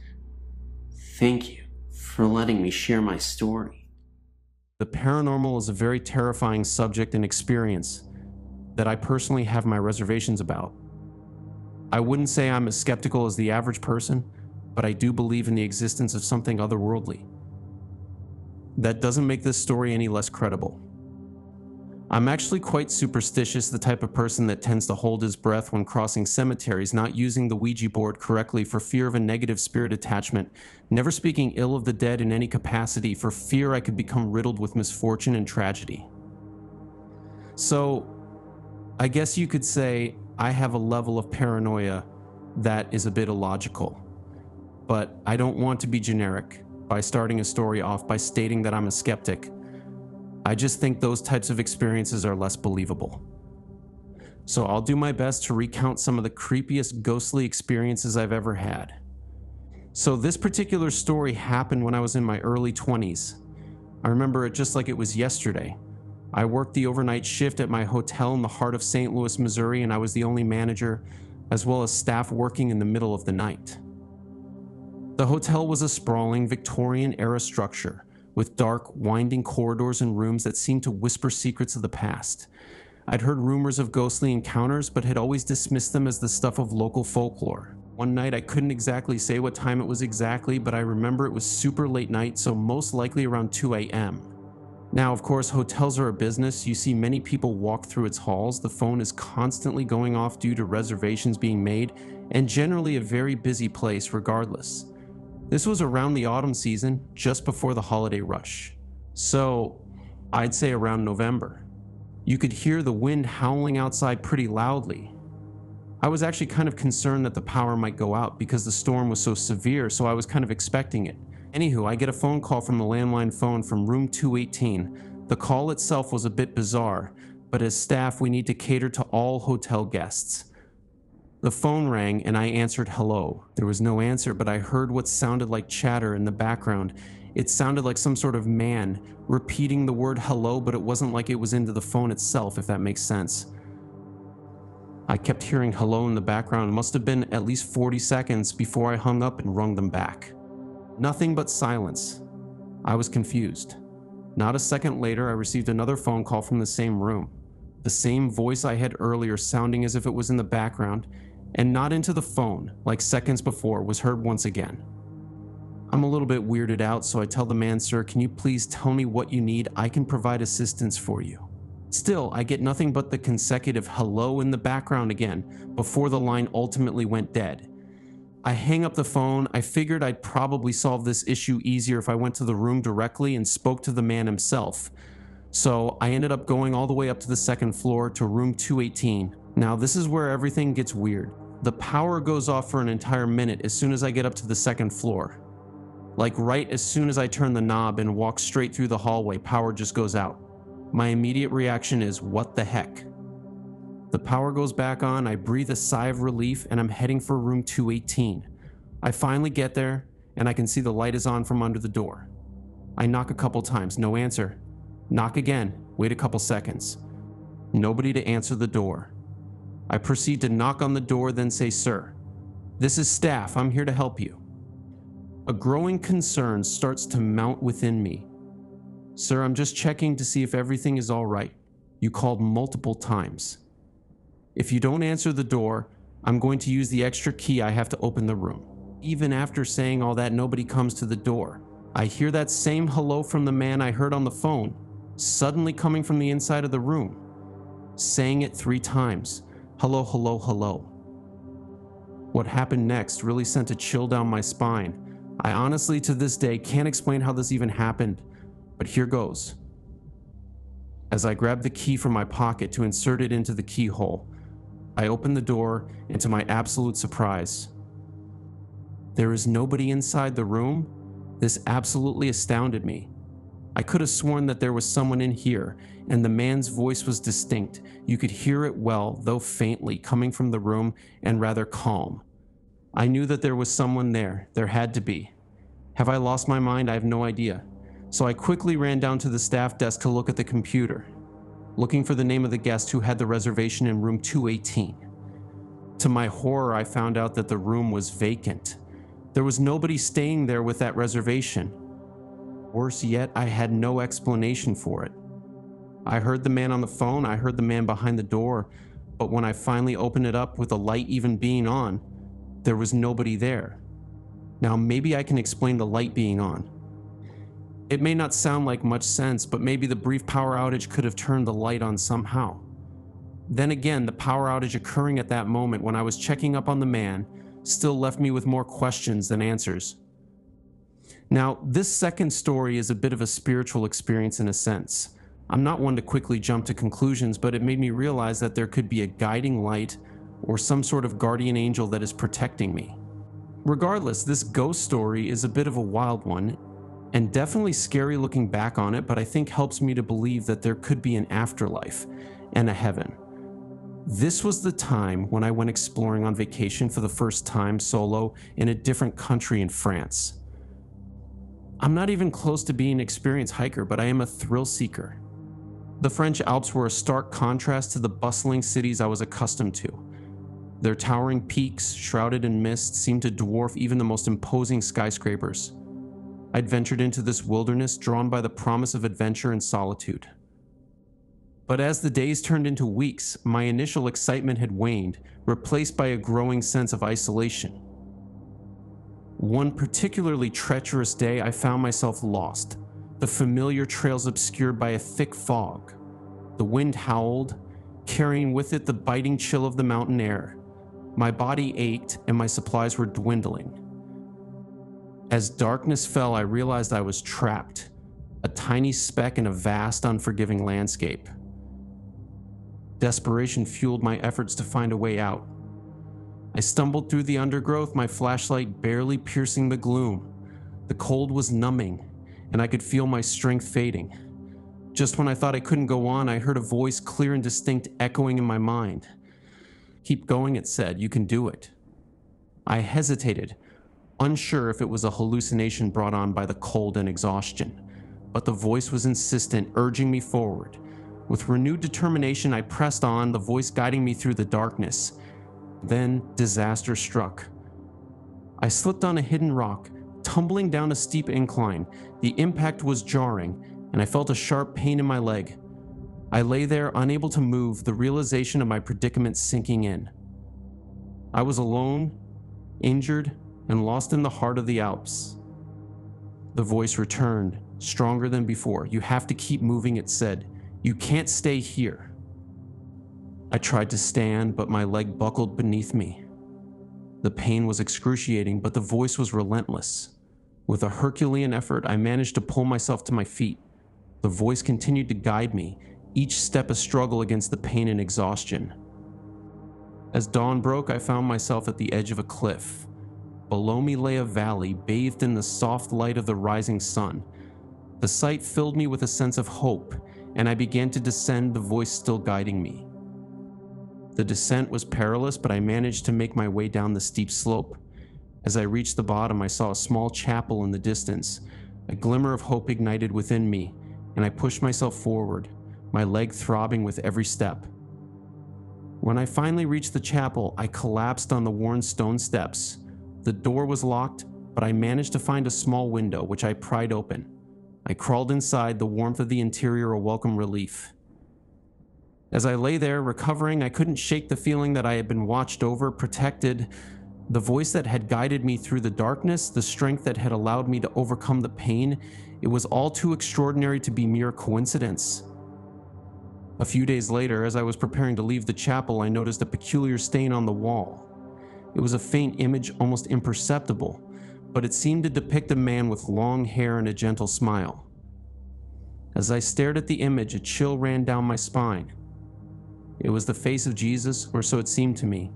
Thank you for letting me share my story. The paranormal is a very terrifying subject and experience that I personally have my reservations about. I wouldn't say I'm as skeptical as the average person, but I do believe in the existence of something otherworldly. That doesn't make this story any less credible. I'm actually quite superstitious, the type of person that tends to hold his breath when crossing cemeteries, not using the Ouija board correctly for fear of a negative spirit attachment, never speaking ill of the dead in any capacity for fear I could become riddled with misfortune and tragedy. So, I guess you could say I have a level of paranoia that is a bit illogical. But I don't want to be generic by starting a story off by stating that I'm a skeptic. I just think those types of experiences are less believable. So I'll do my best to recount some of the creepiest ghostly experiences I've ever had. So this particular story happened when I was in my early 20s. I remember it just like it was yesterday. I worked the overnight shift at my hotel in the heart of St. Louis, Missouri, and I was the only manager. as well as staff working in the middle of the night. The hotel was a sprawling Victorian-era structure with dark, winding corridors and rooms that seemed to whisper secrets of the past. I'd heard rumors of ghostly encounters, but had always dismissed them as the stuff of local folklore. One night I couldn't exactly say what time it was exactly, but I remember it was super late night, so most likely around 2 a.m. Now, of course, hotels are a business. You see many people walk through its halls. The phone is constantly going off due to reservations being made, and generally a very busy place regardless. This was around the autumn season, just before the holiday rush. So, I'd say around November. You could hear the wind howling outside pretty loudly. I was actually kind of concerned that the power might go out because the storm was so severe, so I was kind of expecting it. Anywho, I get a phone call from the landline phone from room 218. The call itself was a bit bizarre, but as staff we need to cater to all hotel guests. The phone rang and I answered hello. There was no answer, but I heard what sounded like chatter in the background. It sounded like some sort of man repeating the word hello, but it wasn't like it was into the phone itself, if that makes sense. I kept hearing hello in the background. It must have been at least 40 seconds before I hung up and rung them back. Nothing but silence. I was confused. Not a second later, I received another phone call from the same room. The same voice I had earlier sounding as if it was in the background, and not into the phone, like seconds before, was heard once again. I'm a little bit weirded out, so I tell the man, "Sir, can you please tell me what you need? I can provide assistance for you." Still, I get nothing but the consecutive hello in the background again, before the line ultimately went dead. I hang up the phone. I figured I'd probably solve this issue easier if I went to the room directly and spoke to the man himself. So I ended up going all the way up to the second floor to room 218. Now this is where everything gets weird. The power goes off for an entire minute as soon as I get up to the second floor. Like right as soon as I turn the knob and walk straight through the hallway, power just goes out. My immediate reaction is, what the heck? The power goes back on, I breathe a sigh of relief, and I'm heading for room 218. I finally get there, and I can see the light is on from under the door. I knock a couple times, no answer. Knock again, wait a couple seconds. Nobody to answer the door. I proceed to knock on the door, then say, "Sir, this is staff, I'm here to help you." A growing concern starts to mount within me. "Sir, I'm just checking to see if everything is all right. You called multiple times. If you don't answer the door, I'm going to use the extra key I have to open the room." Even after saying all that, nobody comes to the door. I hear that same hello from the man I heard on the phone, suddenly coming from the inside of the room, saying it 3 times. Hello, hello, hello. What happened next really sent a chill down my spine. I honestly, to this day, can't explain how this even happened, but here goes. As I grab the key from my pocket to insert it into the keyhole, I open the door, and to my absolute surprise, there is nobody inside the room. This absolutely astounded me. I could have sworn that there was someone in here, and the man's voice was distinct. You could hear it well, though faintly, coming from the room and rather calm. I knew that there was someone there. There had to be. Have I lost my mind? I have no idea. So I quickly ran down to the staff desk to look at the computer, looking for the name of the guest who had the reservation in room 218. To my horror, I found out that the room was vacant. There was nobody staying there with that reservation. Worse yet, I had no explanation for it. I heard the man on the phone, I heard the man behind the door, but when I finally opened it up with the light even being on, there was nobody there. Now maybe I can explain the light being on. It may not sound like much sense, but maybe the brief power outage could have turned the light on somehow. Then again, the power outage occurring at that moment when I was checking up on the man still left me with more questions than answers. Now, this second story is a bit of a spiritual experience in a sense. I'm not one to quickly jump to conclusions, but it made me realize that there could be a guiding light or some sort of guardian angel that is protecting me. Regardless, this ghost story is a bit of a wild one, and definitely scary looking back on it, but I think helps me to believe that there could be an afterlife and a heaven. This was the time when I went exploring on vacation for the first time solo in a different country in France. I'm not even close to being an experienced hiker, but I am a thrill seeker. The French Alps were a stark contrast to the bustling cities I was accustomed to. Their towering peaks, shrouded in mist, seemed to dwarf even the most imposing skyscrapers. I'd ventured into this wilderness, drawn by the promise of adventure and solitude. But as the days turned into weeks, my initial excitement had waned, replaced by a growing sense of isolation. One particularly treacherous day, I found myself lost, the familiar trails obscured by a thick fog. The wind howled, carrying with it the biting chill of the mountain air. My body ached, and my supplies were dwindling. As darkness fell, I realized I was trapped, a tiny speck in a vast, unforgiving landscape. Desperation fueled my efforts to find a way out. I stumbled through the undergrowth, my flashlight barely piercing the gloom. The cold was numbing, and I could feel my strength fading. Just when I thought I couldn't go on, I heard a voice clear and distinct echoing in my mind. "Keep going," it said. "You can do it." I hesitated, unsure if it was a hallucination brought on by the cold and exhaustion, but the voice was insistent, urging me forward. With renewed determination, I pressed on, the voice guiding me through the darkness. Then disaster struck. I slipped on a hidden rock, tumbling down a steep incline. The impact was jarring, and I felt a sharp pain in my leg. I lay there, unable to move, the realization of my predicament sinking in. I was alone, injured, and lost in the heart of the Alps. The voice returned, stronger than before. "You have to keep moving," it said. "You can't stay here." I tried to stand, but my leg buckled beneath me. The pain was excruciating, but the voice was relentless. With a Herculean effort, I managed to pull myself to my feet. The voice continued to guide me, each step a struggle against the pain and exhaustion. As dawn broke, I found myself at the edge of a cliff. Below me lay a valley, bathed in the soft light of the rising sun. The sight filled me with a sense of hope, and I began to descend, the voice still guiding me. The descent was perilous, but I managed to make my way down the steep slope. As I reached the bottom, I saw a small chapel in the distance. A glimmer of hope ignited within me, and I pushed myself forward, my leg throbbing with every step. When I finally reached the chapel, I collapsed on the worn stone steps. The door was locked, but I managed to find a small window, which I pried open. I crawled inside, the warmth of the interior a welcome relief. As I lay there, recovering, I couldn't shake the feeling that I had been watched over, protected. The voice that had guided me through the darkness, the strength that had allowed me to overcome the pain, it was all too extraordinary to be mere coincidence. A few days later, as I was preparing to leave the chapel, I noticed a peculiar stain on the wall. It was a faint image, almost imperceptible, but it seemed to depict a man with long hair and a gentle smile. As I stared at the image, a chill ran down my spine. It was the face of Jesus, or so it seemed to me.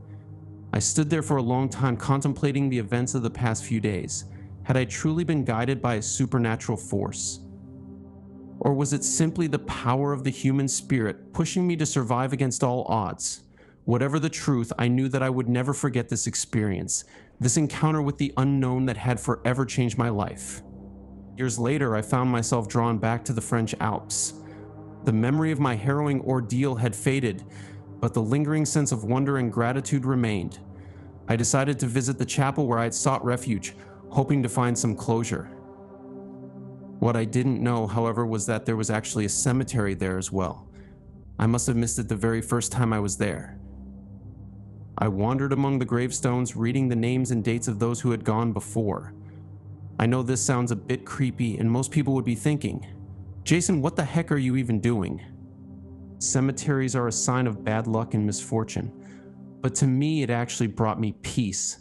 I stood there for a long time, contemplating the events of the past few days. Had I truly been guided by a supernatural force? Or was it simply the power of the human spirit pushing me to survive against all odds? Whatever the truth, I knew that I would never forget this experience, this encounter with the unknown that had forever changed my life. Years later, I found myself drawn back to the French Alps. The memory of my harrowing ordeal had faded, but the lingering sense of wonder and gratitude remained. I decided to visit the chapel where I had sought refuge, hoping to find some closure. What I didn't know, however, was that there was actually a cemetery there as well. I must have missed it the very first time I was there. I wandered among the gravestones, reading the names and dates of those who had gone before. I know this sounds a bit creepy, and most people would be thinking, "Jason, what the heck are you even doing?" Cemeteries are a sign of bad luck and misfortune, but to me it actually brought me peace.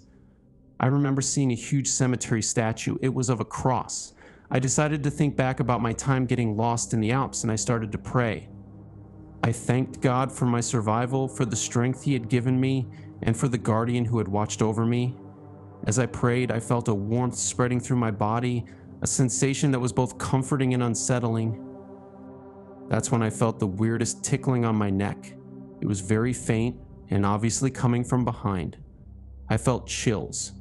I remember seeing a huge cemetery statue. It was of a cross. I decided to think back about my time getting lost in the Alps, and I started to pray. I thanked God for my survival, for the strength He had given me, and for the guardian who had watched over me. As I prayed, I felt a warmth spreading through my body, a sensation that was both comforting and unsettling. That's when I felt the weirdest tickling on my neck. It was very faint and obviously coming from behind. I felt chills.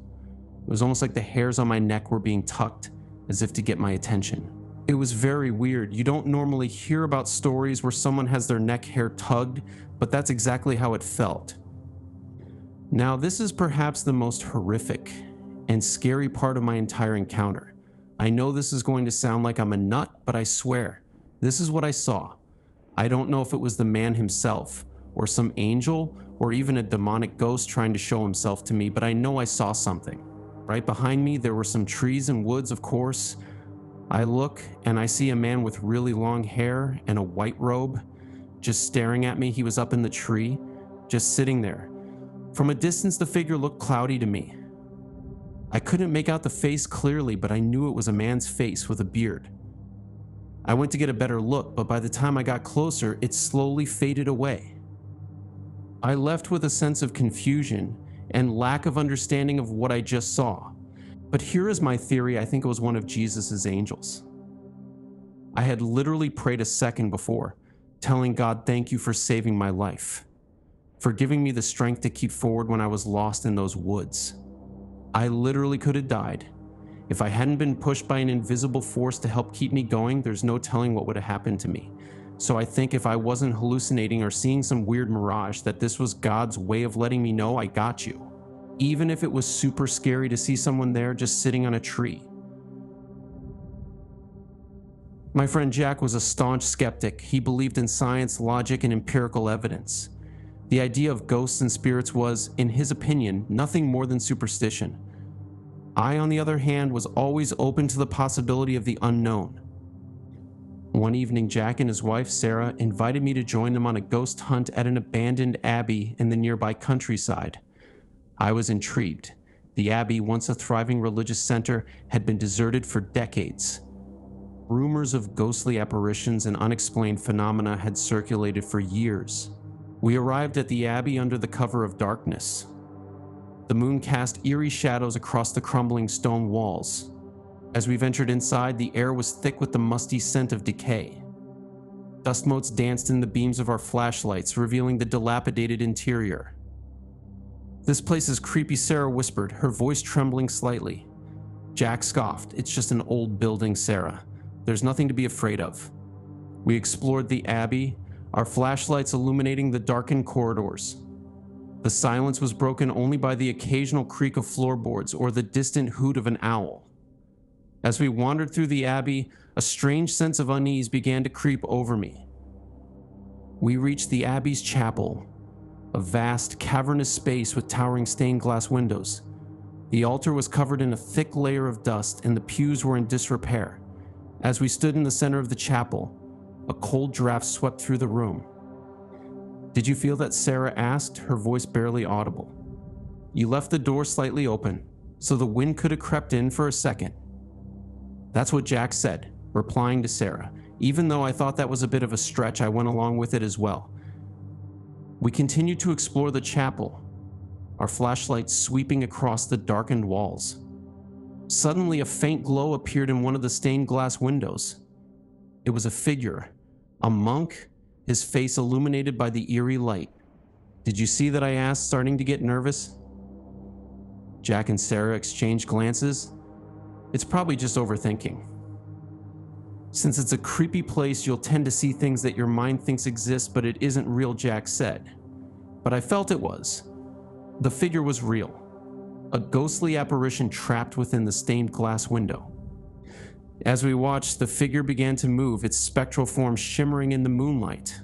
It was almost like the hairs on my neck were being tucked, as if to get my attention. It was very weird. You don't normally hear about stories where someone has their neck hair tugged, but that's exactly how it felt. Now, this is perhaps the most horrific and scary part of my entire encounter. I know this is going to sound like I'm a nut, but I swear, this is what I saw. I don't know if it was the man himself, or some angel, or even a demonic ghost trying to show himself to me, but I know I saw something. Right behind me, there were some trees and woods, of course. I look, and I see a man with really long hair and a white robe, just staring at me. He was up in the tree, just sitting there. From a distance, the figure looked cloudy to me. I couldn't make out the face clearly, but I knew it was a man's face with a beard. I went to get a better look, but by the time I got closer, it slowly faded away. I left with a sense of confusion and lack of understanding of what I just saw. But here is my theory. I think it was one of Jesus' angels. I had literally prayed a second before, telling God, thank you for saving my life, for giving me the strength to keep forward when I was lost in those woods. I literally could have died. If I hadn't been pushed by an invisible force to help keep me going, there's no telling what would have happened to me. So I think if I wasn't hallucinating or seeing some weird mirage, that this was God's way of letting me know I got you. Even if it was super scary to see someone there just sitting on a tree. My friend Jack was a staunch skeptic. He believed in science, logic, and empirical evidence. The idea of ghosts and spirits was, in his opinion, nothing more than superstition. I, on the other hand, was always open to the possibility of the unknown. One evening, Jack and his wife, Sarah, invited me to join them on a ghost hunt at an abandoned abbey in the nearby countryside. I was intrigued. The abbey, once a thriving religious center, had been deserted for decades. Rumors of ghostly apparitions and unexplained phenomena had circulated for years. We arrived at the abbey under the cover of darkness. The moon cast eerie shadows across the crumbling stone walls. As we ventured inside, the air was thick with the musty scent of decay. Dust motes danced in the beams of our flashlights, revealing the dilapidated interior. "This place is creepy," Sarah whispered, her voice trembling slightly. Jack scoffed. "It's just an old building, Sarah. There's nothing to be afraid of." We explored the abbey, our flashlights illuminating the darkened corridors. The silence was broken only by the occasional creak of floorboards or the distant hoot of an owl. As we wandered through the abbey, a strange sense of unease began to creep over me. We reached the abbey's chapel, a vast, cavernous space with towering stained glass windows. The altar was covered in a thick layer of dust, and the pews were in disrepair. As we stood in the center of the chapel, a cold draft swept through the room. "Did you feel that?" Sarah asked, her voice barely audible. "You left the door slightly open, so the wind could have crept in for a second." That's what Jack said, replying to Sarah. Even though I thought that was a bit of a stretch, I went along with it as well. We continued to explore the chapel, our flashlights sweeping across the darkened walls. Suddenly, a faint glow appeared in one of the stained glass windows. It was a figure, a monk, his face illuminated by the eerie light. "Did you see that?" I asked, starting to get nervous. Jack and Sarah exchanged glances. "It's probably just overthinking. Since it's a creepy place, you'll tend to see things that your mind thinks exist, but it isn't real," Jack said. But I felt it was. The figure was real. A ghostly apparition trapped within the stained glass window. As we watched, the figure began to move, its spectral form shimmering in the moonlight.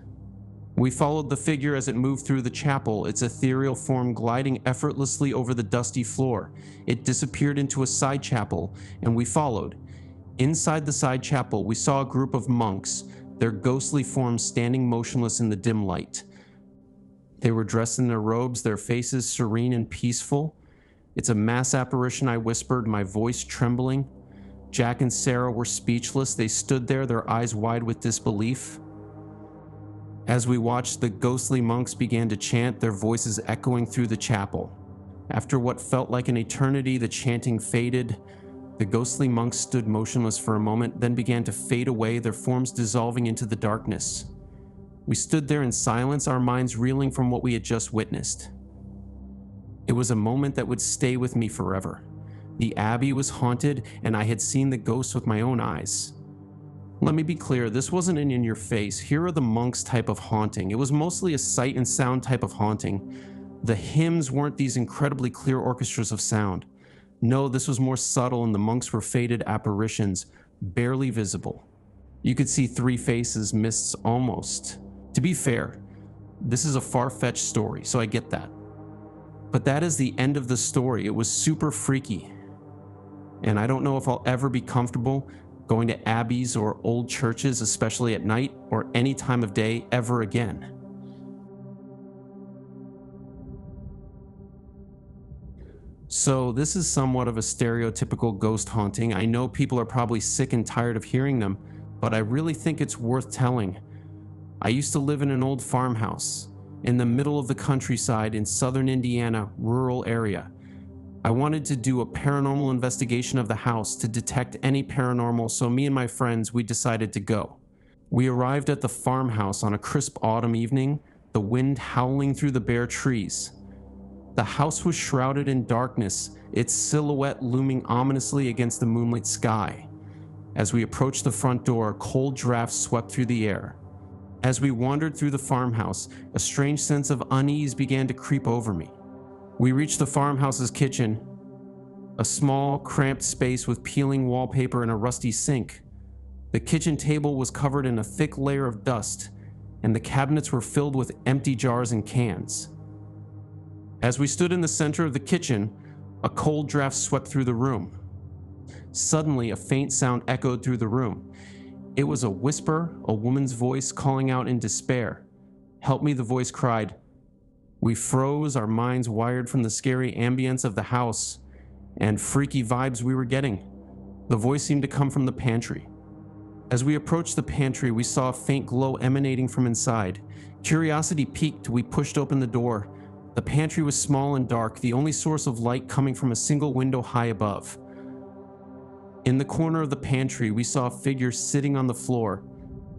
We followed the figure as it moved through the chapel, its ethereal form gliding effortlessly over the dusty floor. It disappeared into a side chapel, and we followed. Inside the side chapel, we saw a group of monks, their ghostly forms standing motionless in the dim light. They were dressed in their robes, their faces serene and peaceful. "It's a mass apparition," I whispered, my voice trembling. Jack and Sarah were speechless. They stood there, their eyes wide with disbelief. As we watched, the ghostly monks began to chant, their voices echoing through the chapel. After what felt like an eternity, the chanting faded. The ghostly monks stood motionless for a moment, then began to fade away, their forms dissolving into the darkness. We stood there in silence, our minds reeling from what we had just witnessed. It was a moment that would stay with me forever. The abbey was haunted, and I had seen the ghosts with my own eyes. Let me be clear, this wasn't an in-your-face, here are the monks type of haunting. It was mostly a sight and sound type of haunting. The hymns weren't these incredibly clear orchestras of sound. No, this was more subtle, and the monks were faded apparitions, barely visible. You could see 3 faces, mists almost. To be fair, this is a far-fetched story, so I get that. But that is the end of the story. It was super freaky. And I don't know if I'll ever be comfortable going to abbeys or old churches, especially at night or any time of day, ever again. So this is somewhat of a stereotypical ghost haunting. I know people are probably sick and tired of hearing them, but I really think it's worth telling. I used to live in an old farmhouse in the middle of the countryside in southern Indiana, rural area. I wanted to do a paranormal investigation of the house to detect any paranormal, so me and my friends, we decided to go. We arrived at the farmhouse on a crisp autumn evening, the wind howling through the bare trees. The house was shrouded in darkness, its silhouette looming ominously against the moonlit sky. As we approached the front door, a cold draft swept through the air. As we wandered through the farmhouse, a strange sense of unease began to creep over me. We reached the farmhouse's kitchen, a small, cramped space with peeling wallpaper and a rusty sink. The kitchen table was covered in a thick layer of dust, and the cabinets were filled with empty jars and cans. As we stood in the center of the kitchen, a cold draft swept through the room. Suddenly, a faint sound echoed through the room. It was a whisper, a woman's voice calling out in despair. "Help me," the voice cried. We froze, our minds wired from the scary ambience of the house and freaky vibes we were getting. The voice seemed to come from the pantry. As we approached the pantry, we saw a faint glow emanating from inside. Curiosity piqued, we pushed open the door. The pantry was small and dark, the only source of light coming from a single window high above. In the corner of the pantry, we saw a figure sitting on the floor.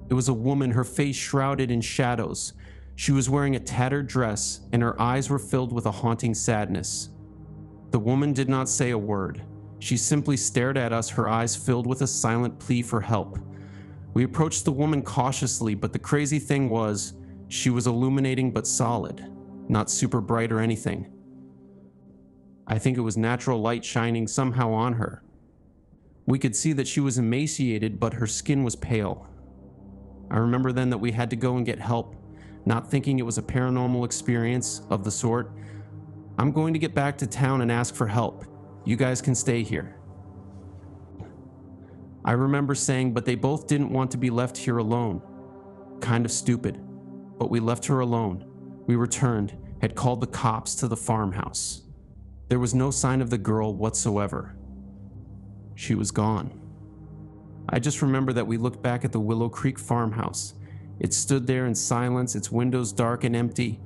It was a woman, her face shrouded in shadows. She was wearing a tattered dress, and her eyes were filled with a haunting sadness. The woman did not say a word. She simply stared at us, her eyes filled with a silent plea for help. We approached the woman cautiously, but the crazy thing was, she was illuminating but solid, not super bright or anything. I think it was natural light shining somehow on her. We could see that she was emaciated, but her skin was pale. I remember then that we had to go and get help, not thinking it was a paranormal experience of the sort. "I'm going to get back to town and ask for help. You guys can stay here." I remember saying, but they both didn't want to be left here alone. Kind of stupid, but we left her alone. We returned, had called the cops to the farmhouse. There was no sign of the girl whatsoever. She was gone. I just remember that we looked back at the Willow Creek farmhouse. It stood there in silence, its windows dark and empty.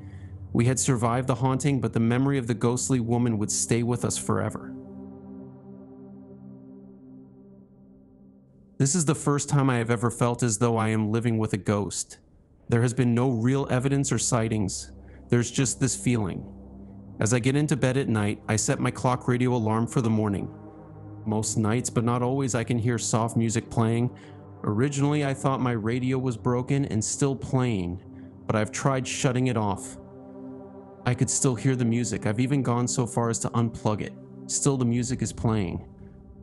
We had survived the haunting, but the memory of the ghostly woman would stay with us forever. This is the first time I have ever felt as though I am living with a ghost. There has been no real evidence or sightings. There's just this feeling. As I get into bed at night, I set my clock radio alarm for the morning. Most nights, but not always, I can hear soft music playing. Originally, I thought my radio was broken and still playing, but I've tried shutting it off. I could still hear the music. I've even gone so far as to unplug it. Still, the music is playing.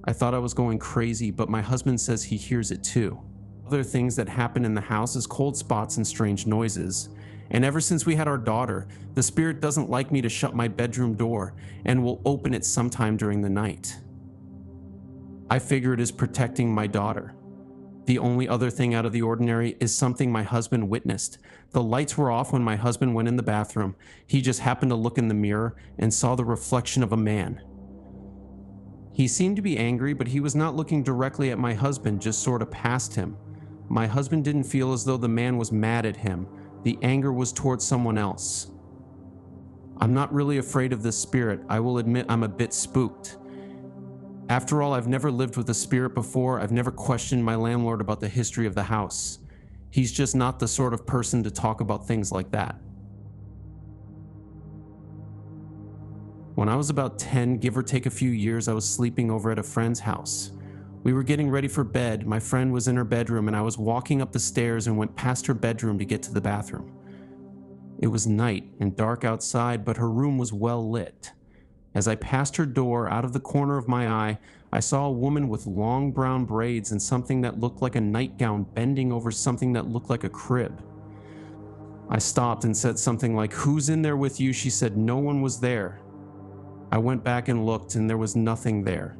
I thought I was going crazy, but my husband says he hears it too. Other things that happen in the house is cold spots and strange noises. And ever since we had our daughter, the spirit doesn't like me to shut my bedroom door and will open it sometime during the night. I figure it is protecting my daughter. The only other thing out of the ordinary is something my husband witnessed. The lights were off when my husband went in the bathroom. He just happened to look in the mirror and saw the reflection of a man. He seemed to be angry, but he was not looking directly at my husband, just sort of past him. My husband didn't feel as though the man was mad at him. The anger was towards someone else. I'm not really afraid of this spirit. I will admit I'm a bit spooked. After all, I've never lived with a spirit before. I've never questioned my landlord about the history of the house. He's just not the sort of person to talk about things like that. When I was about 10, give or take a few years, I was sleeping over at a friend's house. We were getting ready for bed. My friend was in her bedroom, and I was walking up the stairs and went past her bedroom to get to the bathroom. It was night and dark outside, but her room was well lit. As I passed her door, out of the corner of my eye, I saw a woman with long brown braids and something that looked like a nightgown bending over something that looked like a crib. I stopped and said something like, "Who's in there with you?" She said no one was there. I went back and looked, and there was nothing there.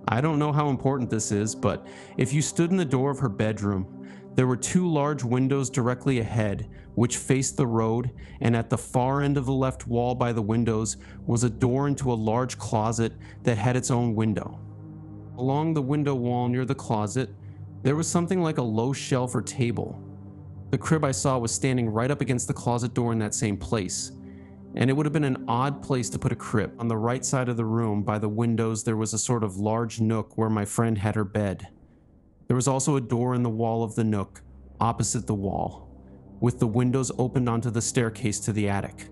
I don't know how important this is, but if you stood in the door of her bedroom, there were 2 large windows directly ahead, which faced the road, and at the far end of the left wall by the windows was a door into a large closet that had its own window. Along the window wall near the closet, there was something like a low shelf or table. The crib I saw was standing right up against the closet door in that same place, and it would have been an odd place to put a crib. On the right side of the room, by the windows, there was a sort of large nook where my friend had her bed. There was also a door in the wall of the nook, opposite the wall, with the windows opened onto the staircase to the attic.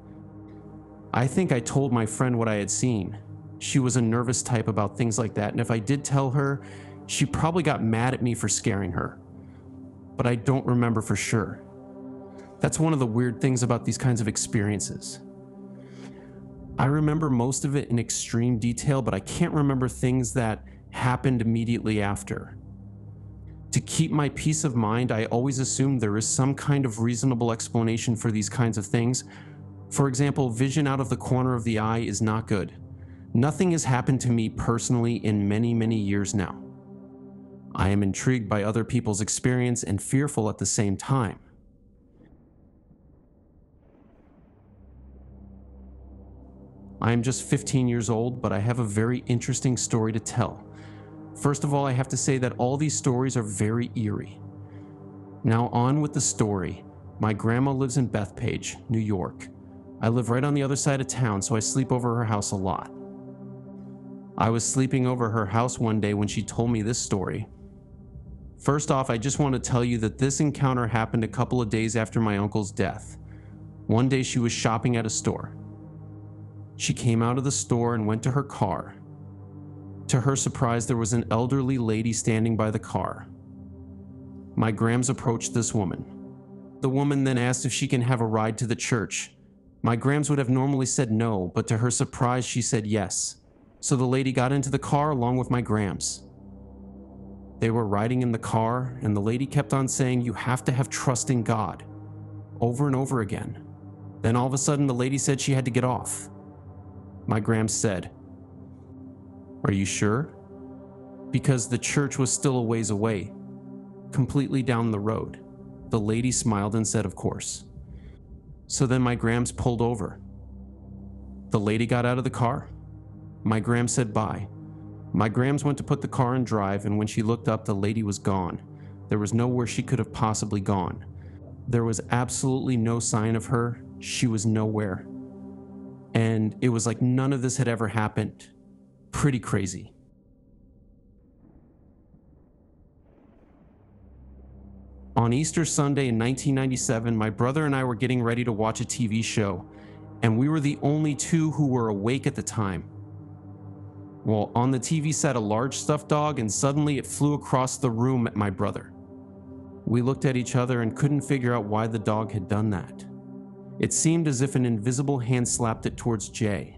I think I told my friend what I had seen. She was a nervous type about things like that, and if I did tell her, she probably got mad at me for scaring her. But I don't remember for sure. That's one of the weird things about these kinds of experiences. I remember most of it in extreme detail, but I can't remember things that happened immediately after. To keep my peace of mind, I always assume there is some kind of reasonable explanation for these kinds of things. For example, vision out of the corner of the eye is not good. Nothing has happened to me personally in many, many years now. I am intrigued by other people's experience and fearful at the same time. I am just 15 years old, but I have a very interesting story to tell. First of all, I have to say that all these stories are very eerie. Now on with the story. My grandma lives in Bethpage, New York. I live right on the other side of town, so I sleep over her house a lot. I was sleeping over her house one day when she told me this story. First off, I just want to tell you that this encounter happened a couple of days after my uncle's death. One day she was shopping at a store. She came out of the store and went to her car. To her surprise, there was an elderly lady standing by the car. My Grams approached this woman. The woman then asked if she can have a ride to the church. My Grams would have normally said no, but to her surprise, she said yes. So the lady got into the car along with my Grams. They were riding in the car, and the lady kept on saying, "You have to have trust in God," over and over again. Then all of a sudden, the lady said she had to get off. My Grams said, "Are you sure?" Because the church was still a ways away, completely down the road. The lady smiled and said, "Of course." So then my Grams pulled over. The lady got out of the car. My Grams said bye. My Grams went to put the car in drive, and when she looked up, the lady was gone. There was nowhere she could have possibly gone. There was absolutely no sign of her. She was nowhere. And it was like none of this had ever happened. Pretty crazy. On Easter Sunday in 1997, my brother and I were getting ready to watch a TV show, and we were the only 2 who were awake at the time. Well, on the TV sat a large stuffed dog, and suddenly it flew across the room at my brother. We looked at each other and couldn't figure out why the dog had done that. It seemed as if an invisible hand slapped it towards Jay.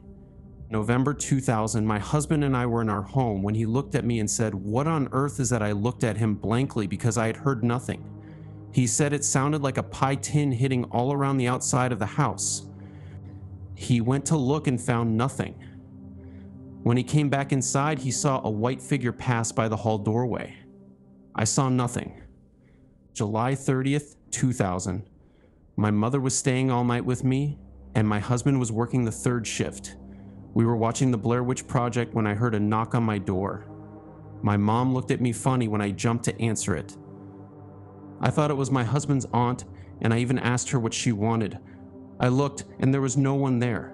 November 2000, my husband and I were in our home when he looked at me and said, "What on earth is that?" I looked at him blankly because I had heard nothing. He said it sounded like a pie tin hitting all around the outside of the house. He went to look and found nothing. When he came back inside, he saw a white figure pass by the hall doorway. I saw nothing. July 30th, 2000. My mother was staying all night with me, and my husband was working the 3rd shift. We were watching the Blair Witch Project when I heard a knock on my door. My mom looked at me funny when I jumped to answer it. I thought it was my husband's aunt, and I even asked her what she wanted. I looked, and there was no one there.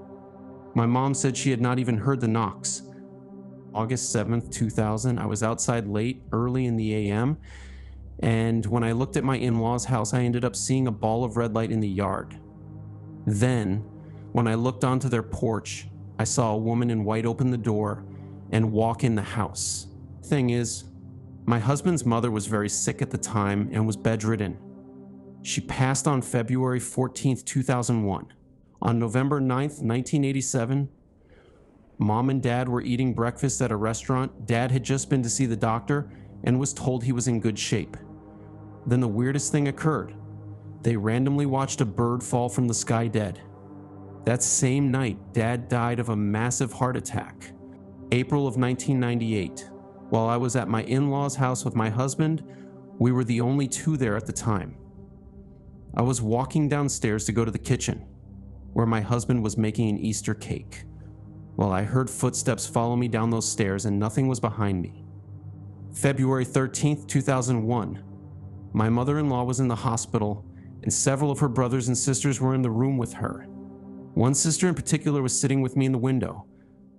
My mom said she had not even heard the knocks. August 7th, 2000, I was outside late, early in the AM, and when I looked at my in-laws' house, I ended up seeing a ball of red light in the yard. Then, when I looked onto their porch, I saw a woman in white open the door and walk in the house. Thing is, my husband's mother was very sick at the time and was bedridden. She passed on February 14th, 2001. On November 9th, 1987, Mom and Dad were eating breakfast at a restaurant. Dad had just been to see the doctor and was told he was in good shape. Then the weirdest thing occurred. They randomly watched a bird fall from the sky dead. That same night, Dad died of a massive heart attack. April of 1998. While I was at my in-laws' house with my husband, we were the only two there at the time. I was walking downstairs to go to the kitchen, where my husband was making an Easter cake. Well, I heard footsteps follow me down those stairs and nothing was behind me. February 13th, 2001. My mother-in-law was in the hospital and several of her brothers and sisters were in the room with her. One sister in particular was sitting with me in the window.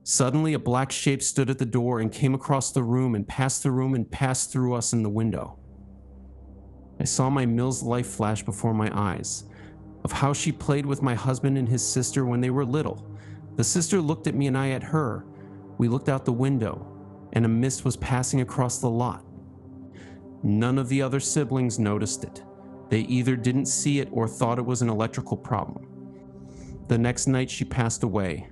Suddenly, a black shape stood at the door and came across the room and passed through us in the window. I saw my Mills life flash before my eyes, of how she played with my husband and his sister when they were little. The sister looked at me and I at her. We looked out the window, and a mist was passing across the lot. None of the other siblings noticed it. They either didn't see it or thought it was an electrical problem. The next night she passed away.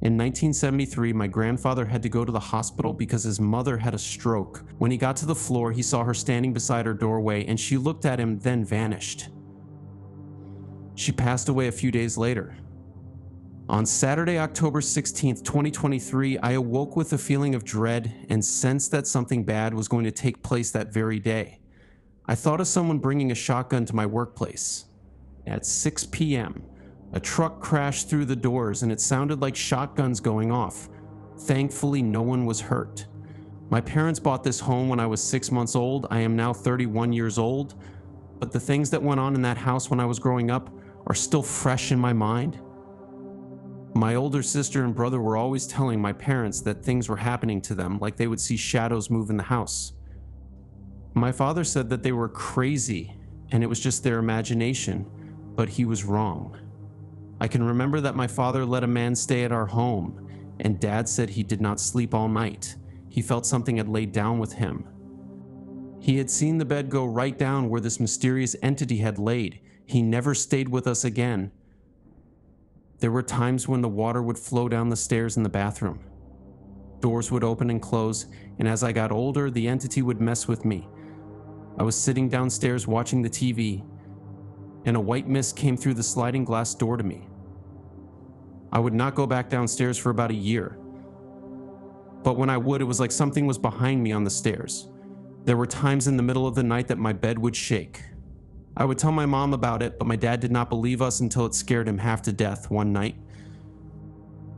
In 1973, my grandfather had to go to the hospital because his mother had a stroke. When he got to the floor, he saw her standing beside her doorway and she looked at him, then vanished. She passed away a few days later. On Saturday, October 16th, 2023, I awoke with a feeling of dread and sensed that something bad was going to take place that very day. I thought of someone bringing a shotgun to my workplace. At 6 p.m., a truck crashed through the doors and it sounded like shotguns going off. Thankfully, no one was hurt. My parents bought this home when I was 6 months old. I am now 31 years old, but the things that went on in that house when I was growing up are still fresh in my mind. My older sister and brother were always telling my parents that things were happening to them, like they would see shadows move in the house. My father said that they were crazy and it was just their imagination, but he was wrong. I can remember that my father let a man stay at our home, and Dad said he did not sleep all night. He felt something had laid down with him. He had seen the bed go right down where this mysterious entity had laid. He never stayed with us again. There were times when the water would flow down the stairs in the bathroom. Doors would open and close, and as I got older, the entity would mess with me. I was sitting downstairs watching the TV, and a white mist came through the sliding glass door to me. I would not go back downstairs for about a year. But when I would, it was like something was behind me on the stairs. There were times in the middle of the night that my bed would shake. I would tell my mom about it, but my dad did not believe us until it scared him half to death one night.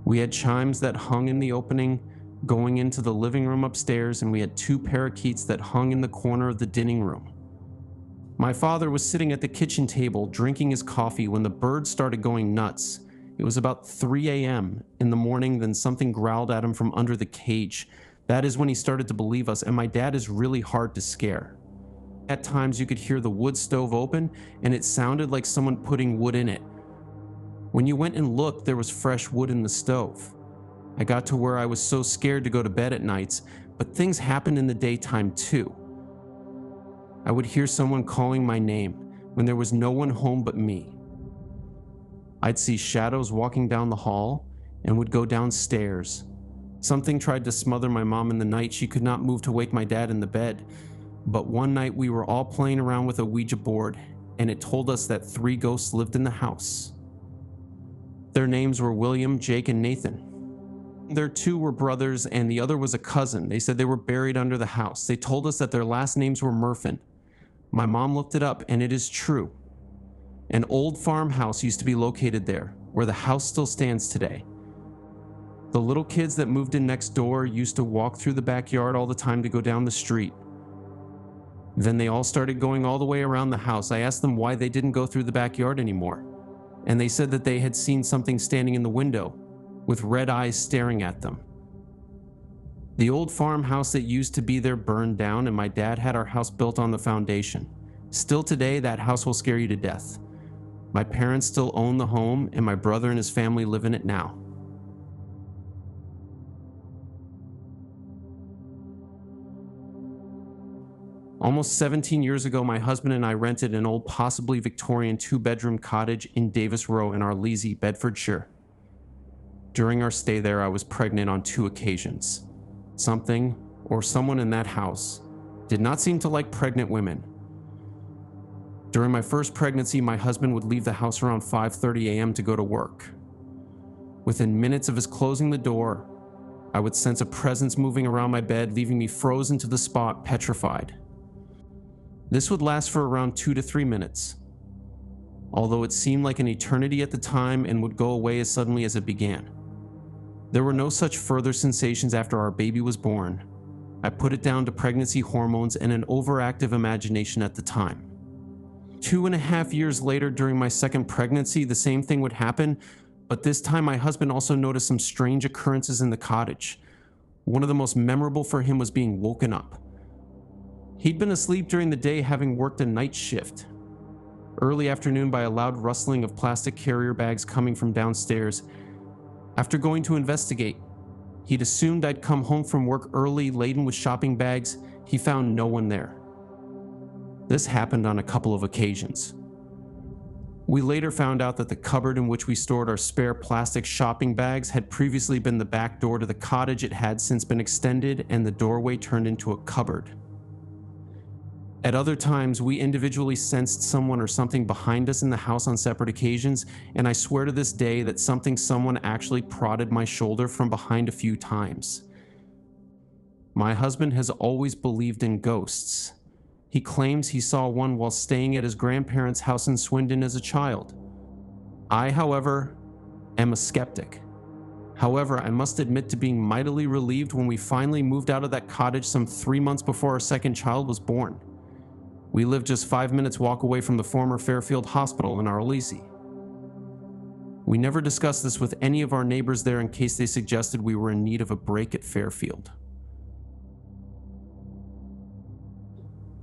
We had chimes that hung in the opening going into the living room upstairs, and we had 2 parakeets that hung in the corner of the dining room. My father was sitting at the kitchen table drinking his coffee when the birds started going nuts. It was about 3 a.m. in the morning, then something growled at him from under the cage. That is when he started to believe us, and my dad is really hard to scare. At times you could hear the wood stove open, and it sounded like someone putting wood in it. When you went and looked, there was fresh wood in the stove. I got to where I was so scared to go to bed at nights, but things happened in the daytime too. I would hear someone calling my name when there was no one home but me. I'd see shadows walking down the hall and would go downstairs. Something tried to smother my mom in the night. She could not move to wake my dad in the bed. But one night we were all playing around with a Ouija board, and it told us that 3 ghosts lived in the house. Their names were William, Jake, and Nathan. Their 2 were brothers, and the other was a cousin. They said they were buried under the house. They told us that their last names were Murphin. My mom looked it up, and it is true. An old farmhouse used to be located there, where the house still stands today. The little kids that moved in next door used to walk through the backyard all the time to go down the street. Then they all started going all the way around the house. I asked them why they didn't go through the backyard anymore, and they said that they had seen something standing in the window with red eyes staring at them. The old farmhouse that used to be there burned down, and my dad had our house built on the foundation. Still today, that house will scare you to death. My parents still own the home, and my brother and his family live in it now. Almost 17 years ago, my husband and I rented an old, possibly Victorian 2-bedroom cottage in Davis Row in Arlesey, Bedfordshire. During our stay there, I was pregnant on 2 occasions. Something, or someone in that house, did not seem to like pregnant women. During my first pregnancy, my husband would leave the house around 5:30 a.m. to go to work. Within minutes of his closing the door, I would sense a presence moving around my bed, leaving me frozen to the spot, petrified. This would last for around 2 to 3 minutes, although it seemed like an eternity at the time and would go away as suddenly as it began. There were no such further sensations after our baby was born. I put it down to pregnancy hormones and an overactive imagination at the time. 2.5 years later, during my second pregnancy, the same thing would happen, but this time my husband also noticed some strange occurrences in the cottage. One of the most memorable for him was being woken up. He'd been asleep during the day, having worked a night shift. Early afternoon, by a loud rustling of plastic carrier bags coming from downstairs. After going to investigate, he'd assumed I'd come home from work early, laden with shopping bags. He found no one there. This happened on a couple of occasions. We later found out that the cupboard in which we stored our spare plastic shopping bags had previously been the back door to the cottage. It had since been extended and the doorway turned into a cupboard. At other times, we individually sensed someone or something behind us in the house on separate occasions, and I swear to this day that someone actually prodded my shoulder from behind a few times. My husband has always believed in ghosts. He claims he saw one while staying at his grandparents' house in Swindon as a child. I, however, am a skeptic. However, I must admit to being mightily relieved when we finally moved out of that cottage some 3 months before our second child was born. We lived just 5 minutes walk away from the former Fairfield Hospital in Arlesey. We never discussed this with any of our neighbors there in case they suggested we were in need of a break at Fairfield.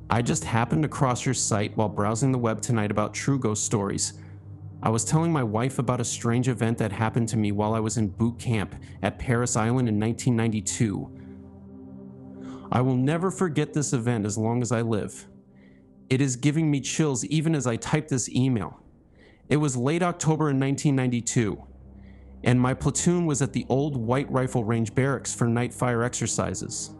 I just happened across your site while browsing the web tonight about true ghost stories. I was telling my wife about a strange event that happened to me while I was in boot camp at Paris Island in 1992. I will never forget this event as long as I live. It is giving me chills even as I type this email. It was late October in 1992, and my platoon was at the old White Rifle Range barracks for night fire exercises.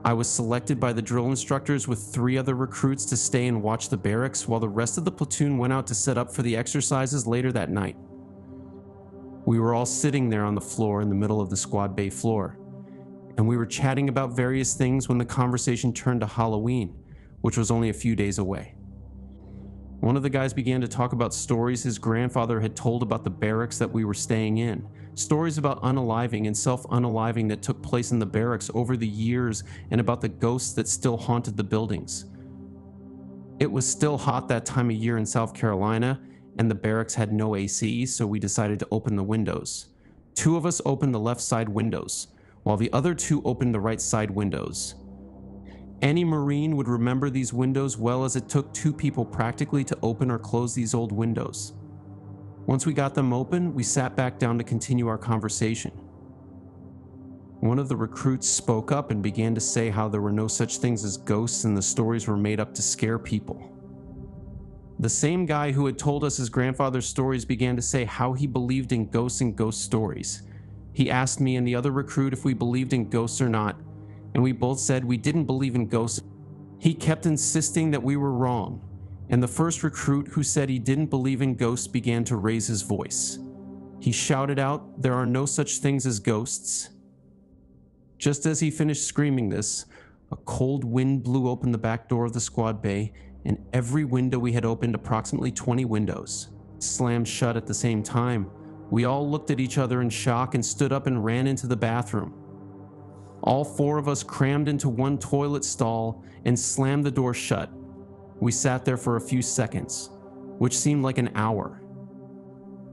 I was selected by the drill instructors with 3 other recruits to stay and watch the barracks while the rest of the platoon went out to set up for the exercises later that night. We were all sitting there on the floor in the middle of the squad bay floor, and we were chatting about various things when the conversation turned to Halloween, which was only a few days away. One of the guys began to talk about stories his grandfather had told about the barracks that we were staying in, stories about unaliving and self-unaliving that took place in the barracks over the years, and about the ghosts that still haunted the buildings. It was still hot that time of year in South Carolina, and the barracks had no AC, so we decided to open the windows. 2 of us opened the left side windows, while the other 2 opened the right side windows. Any Marine would remember these windows well, as it took 2 people practically to open or close these old windows. Once we got them open, we sat back down to continue our conversation. One of the recruits spoke up and began to say how there were no such things as ghosts and the stories were made up to scare people. The same guy who had told us his grandfather's stories began to say how he believed in ghosts and ghost stories. He asked me and the other recruit if we believed in ghosts or not, and we both said we didn't believe in ghosts. He kept insisting that we were wrong, and the first recruit who said he didn't believe in ghosts began to raise his voice. He shouted out, "There are no such things as ghosts." Just as he finished screaming this, a cold wind blew open the back door of the squad bay, and every window we had opened, approximately 20 windows, slammed shut at the same time. We all looked at each other in shock and stood up and ran into the bathroom. All 4 of us crammed into one toilet stall and slammed the door shut. We sat there for a few seconds, which seemed like an hour.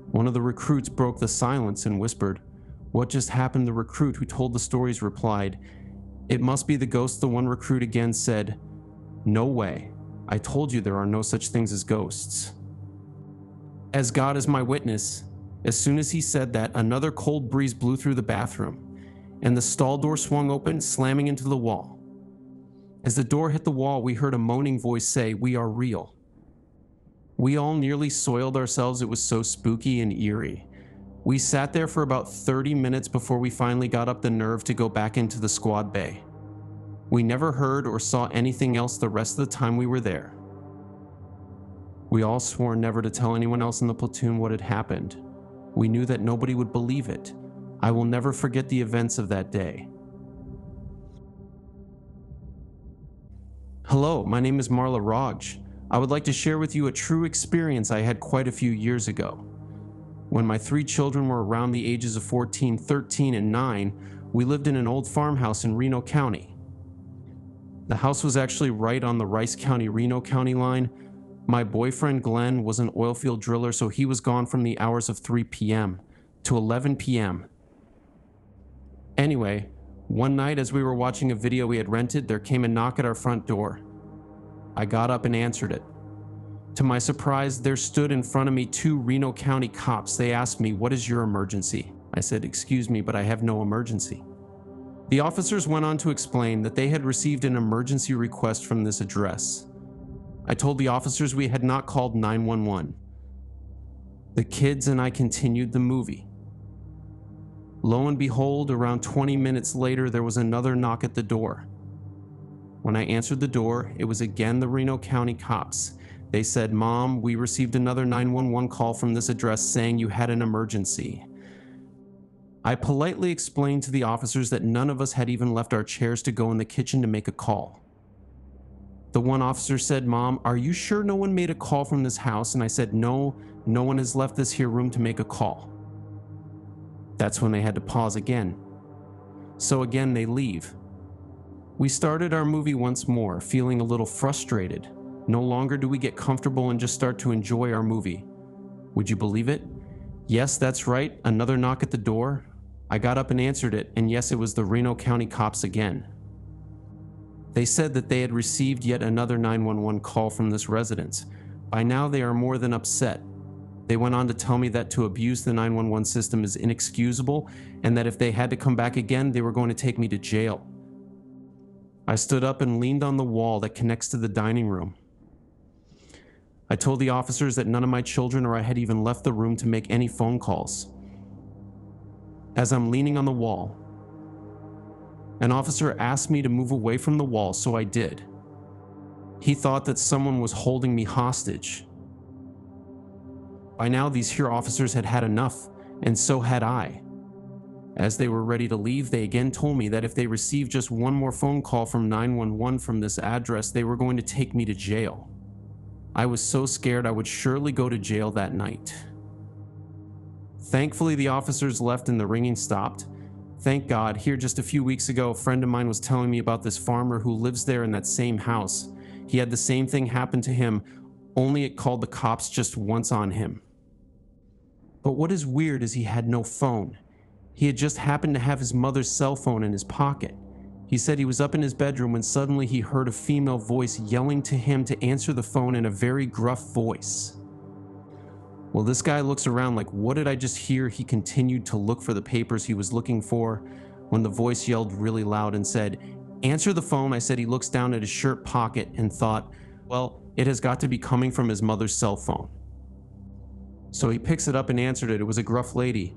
One of the recruits broke the silence and whispered, "What just happened?" The recruit who told the stories replied, "It must be the ghost." The one recruit again said, "No way. I told you there are no such things as ghosts." As God is my witness, as soon as he said that, another cold breeze blew through the bathroom, and the stall door swung open, slamming into the wall. As the door hit the wall, we heard a moaning voice say, "We are real." We all nearly soiled ourselves. It was so spooky and eerie. We sat there for about 30 minutes before we finally got up the nerve to go back into the squad bay. We never heard or saw anything else the rest of the time we were there. We all swore never to tell anyone else in the platoon what had happened. We knew that nobody would believe it. I will never forget the events of that day. Hello, my name is Marla Raj. I would like to share with you a true experience I had quite a few years ago. When my 3 children were around the ages of 14, 13, and 9, we lived in an old farmhouse in Reno County. The house was actually right on the Rice County-Reno County line. My boyfriend Glenn was an oil field driller, so he was gone from the hours of 3 p.m. to 11 p.m. Anyway, one night as we were watching a video we had rented, there came a knock at our front door. I got up and answered it. To my surprise, there stood in front of me 2 Reno County cops. They asked me, "What is your emergency?" I said, "Excuse me, but I have no emergency." The officers went on to explain that they had received an emergency request from this address. I told the officers we had not called 911. The kids and I continued the movie. Lo and behold, around 20 minutes later, there was another knock at the door. When I answered the door, it was again the Reno County cops. They said, "Mom, we received another 911 call from this address saying you had an emergency." I politely explained to the officers that none of us had even left our chairs to go in the kitchen to make a call. The one officer said, "Mom, are you sure no one made a call from this house?" And I said, No one has left this here room to make a call." That's when they had to pause again. So again, they leave. We started our movie once more, feeling a little frustrated. No longer do we get comfortable and just start to enjoy our movie. Would you believe it? Yes, that's right, another knock at the door. I got up and answered it, and yes, it was the Reno County cops again. They said that they had received yet another 911 call from this residence. By now, they are more than upset. They went on to tell me that to abuse the 911 system is inexcusable, and that if they had to come back again, they were going to take me to jail. I stood up and leaned on the wall that connects to the dining room. I told the officers that none of my children or I had even left the room to make any phone calls. As I'm leaning on the wall, an officer asked me to move away from the wall, so I did. He thought that someone was holding me hostage. By now, these here officers had had enough, and so had I. As they were ready to leave, they again told me that if they received just one more phone call from 911 from this address, they were going to take me to jail. I was so scared I would surely go to jail that night. Thankfully, the officers left and the ringing stopped. Thank God, here just a few weeks ago, a friend of mine was telling me about this farmer who lives there in that same house. He had the same thing happen to him, only it called the cops just once on him. But what is weird is he had no phone. He had just happened to have his mother's cell phone in his pocket. He said he was up in his bedroom when suddenly he heard a female voice yelling to him to answer the phone in a very gruff voice. Well, this guy looks around like, what did I just hear? He continued to look for the papers he was looking for when the voice yelled really loud and said, "Answer the phone." I said he looks down at his shirt pocket and thought, well, it has got to be coming from his mother's cell phone. So he picks it up and answered it. It was a gruff lady.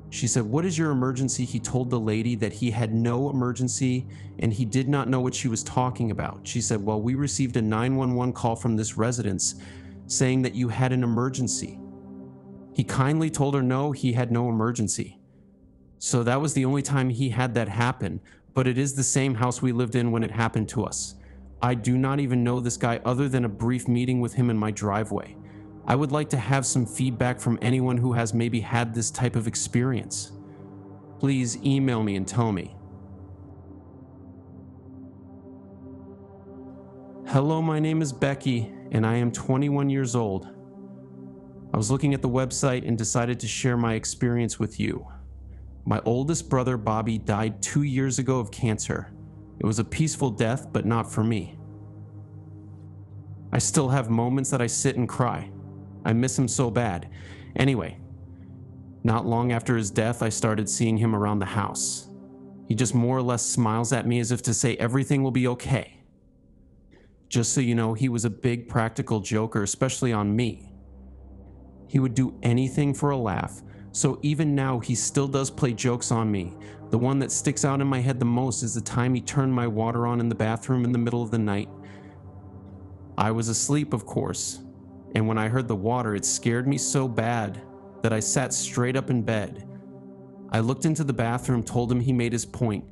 She said, "What is your emergency?" He told the lady that he had no emergency and he did not know what she was talking about. She said, "Well, we received a 911 call from this residence saying that you had an emergency." He kindly told her no, he had no emergency. So that was the only time he had that happen, but it is the same house we lived in when it happened to us. I do not even know this guy other than a brief meeting with him in my driveway. I would like to have some feedback from anyone who has maybe had this type of experience. Please email me and tell me. Hello, my name is Becky, and I am 21 years old. I was looking at the website and decided to share my experience with you. My oldest brother, Bobby, died 2 years ago of cancer. It was a peaceful death, but not for me. I still have moments that I sit and cry. I miss him so bad. Anyway, not long after his death, I started seeing him around the house. He just more or less smiles at me as if to say everything will be okay. Just so you know, he was a big practical joker, especially on me. He would do anything for a laugh, so even now he still does play jokes on me. The one that sticks out in my head the most is the time he turned my water on in the bathroom in the middle of the night. I was asleep, of course, and when I heard the water, it scared me so bad that I sat straight up in bed. I looked into the bathroom, told him he made his point,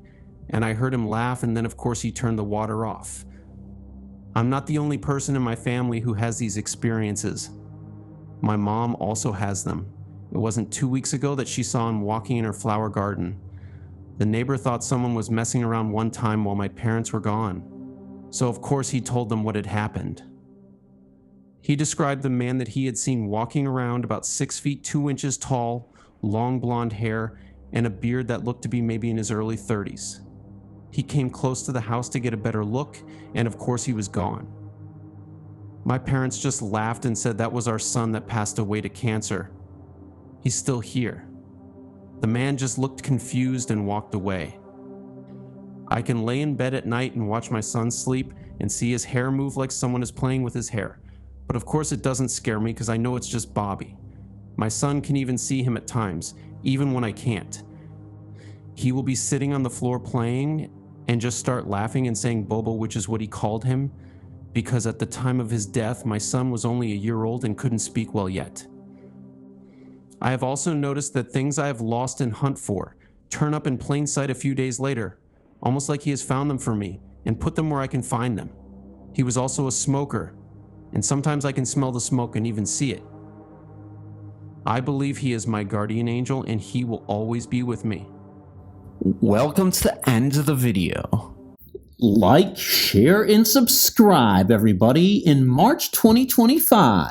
and I heard him laugh, and then of course he turned the water off. I'm not the only person in my family who has these experiences. My mom also has them. It wasn't 2 weeks ago that she saw him walking in her flower garden. The neighbor thought someone was messing around one time while my parents were gone. So of course he told them what had happened. He described the man that he had seen walking around about 6 feet 2 inches tall, long blonde hair, and a beard that looked to be maybe in his early 30s. He came close to the house to get a better look, and of course he was gone. My parents just laughed and said that was our son that passed away to cancer. He's still here. The man just looked confused and walked away. I can lay in bed at night and watch my son sleep and see his hair move like someone is playing with his hair. But of course it doesn't scare me because I know it's just Bobby. My son can even see him at times, even when I can't. He will be sitting on the floor playing and just start laughing and saying Bobo, which is what he called him, because at the time of his death, my son was only a year old and couldn't speak well yet. I have also noticed that things I have lost and hunt for turn up in plain sight a few days later, almost like he has found them for me and put them where I can find them. He was also a smoker, and sometimes I can smell the smoke and even see it. I believe he is my guardian angel and he will always be with me. Welcome to the end of the video. Like, share, and subscribe, everybody. In March 2025,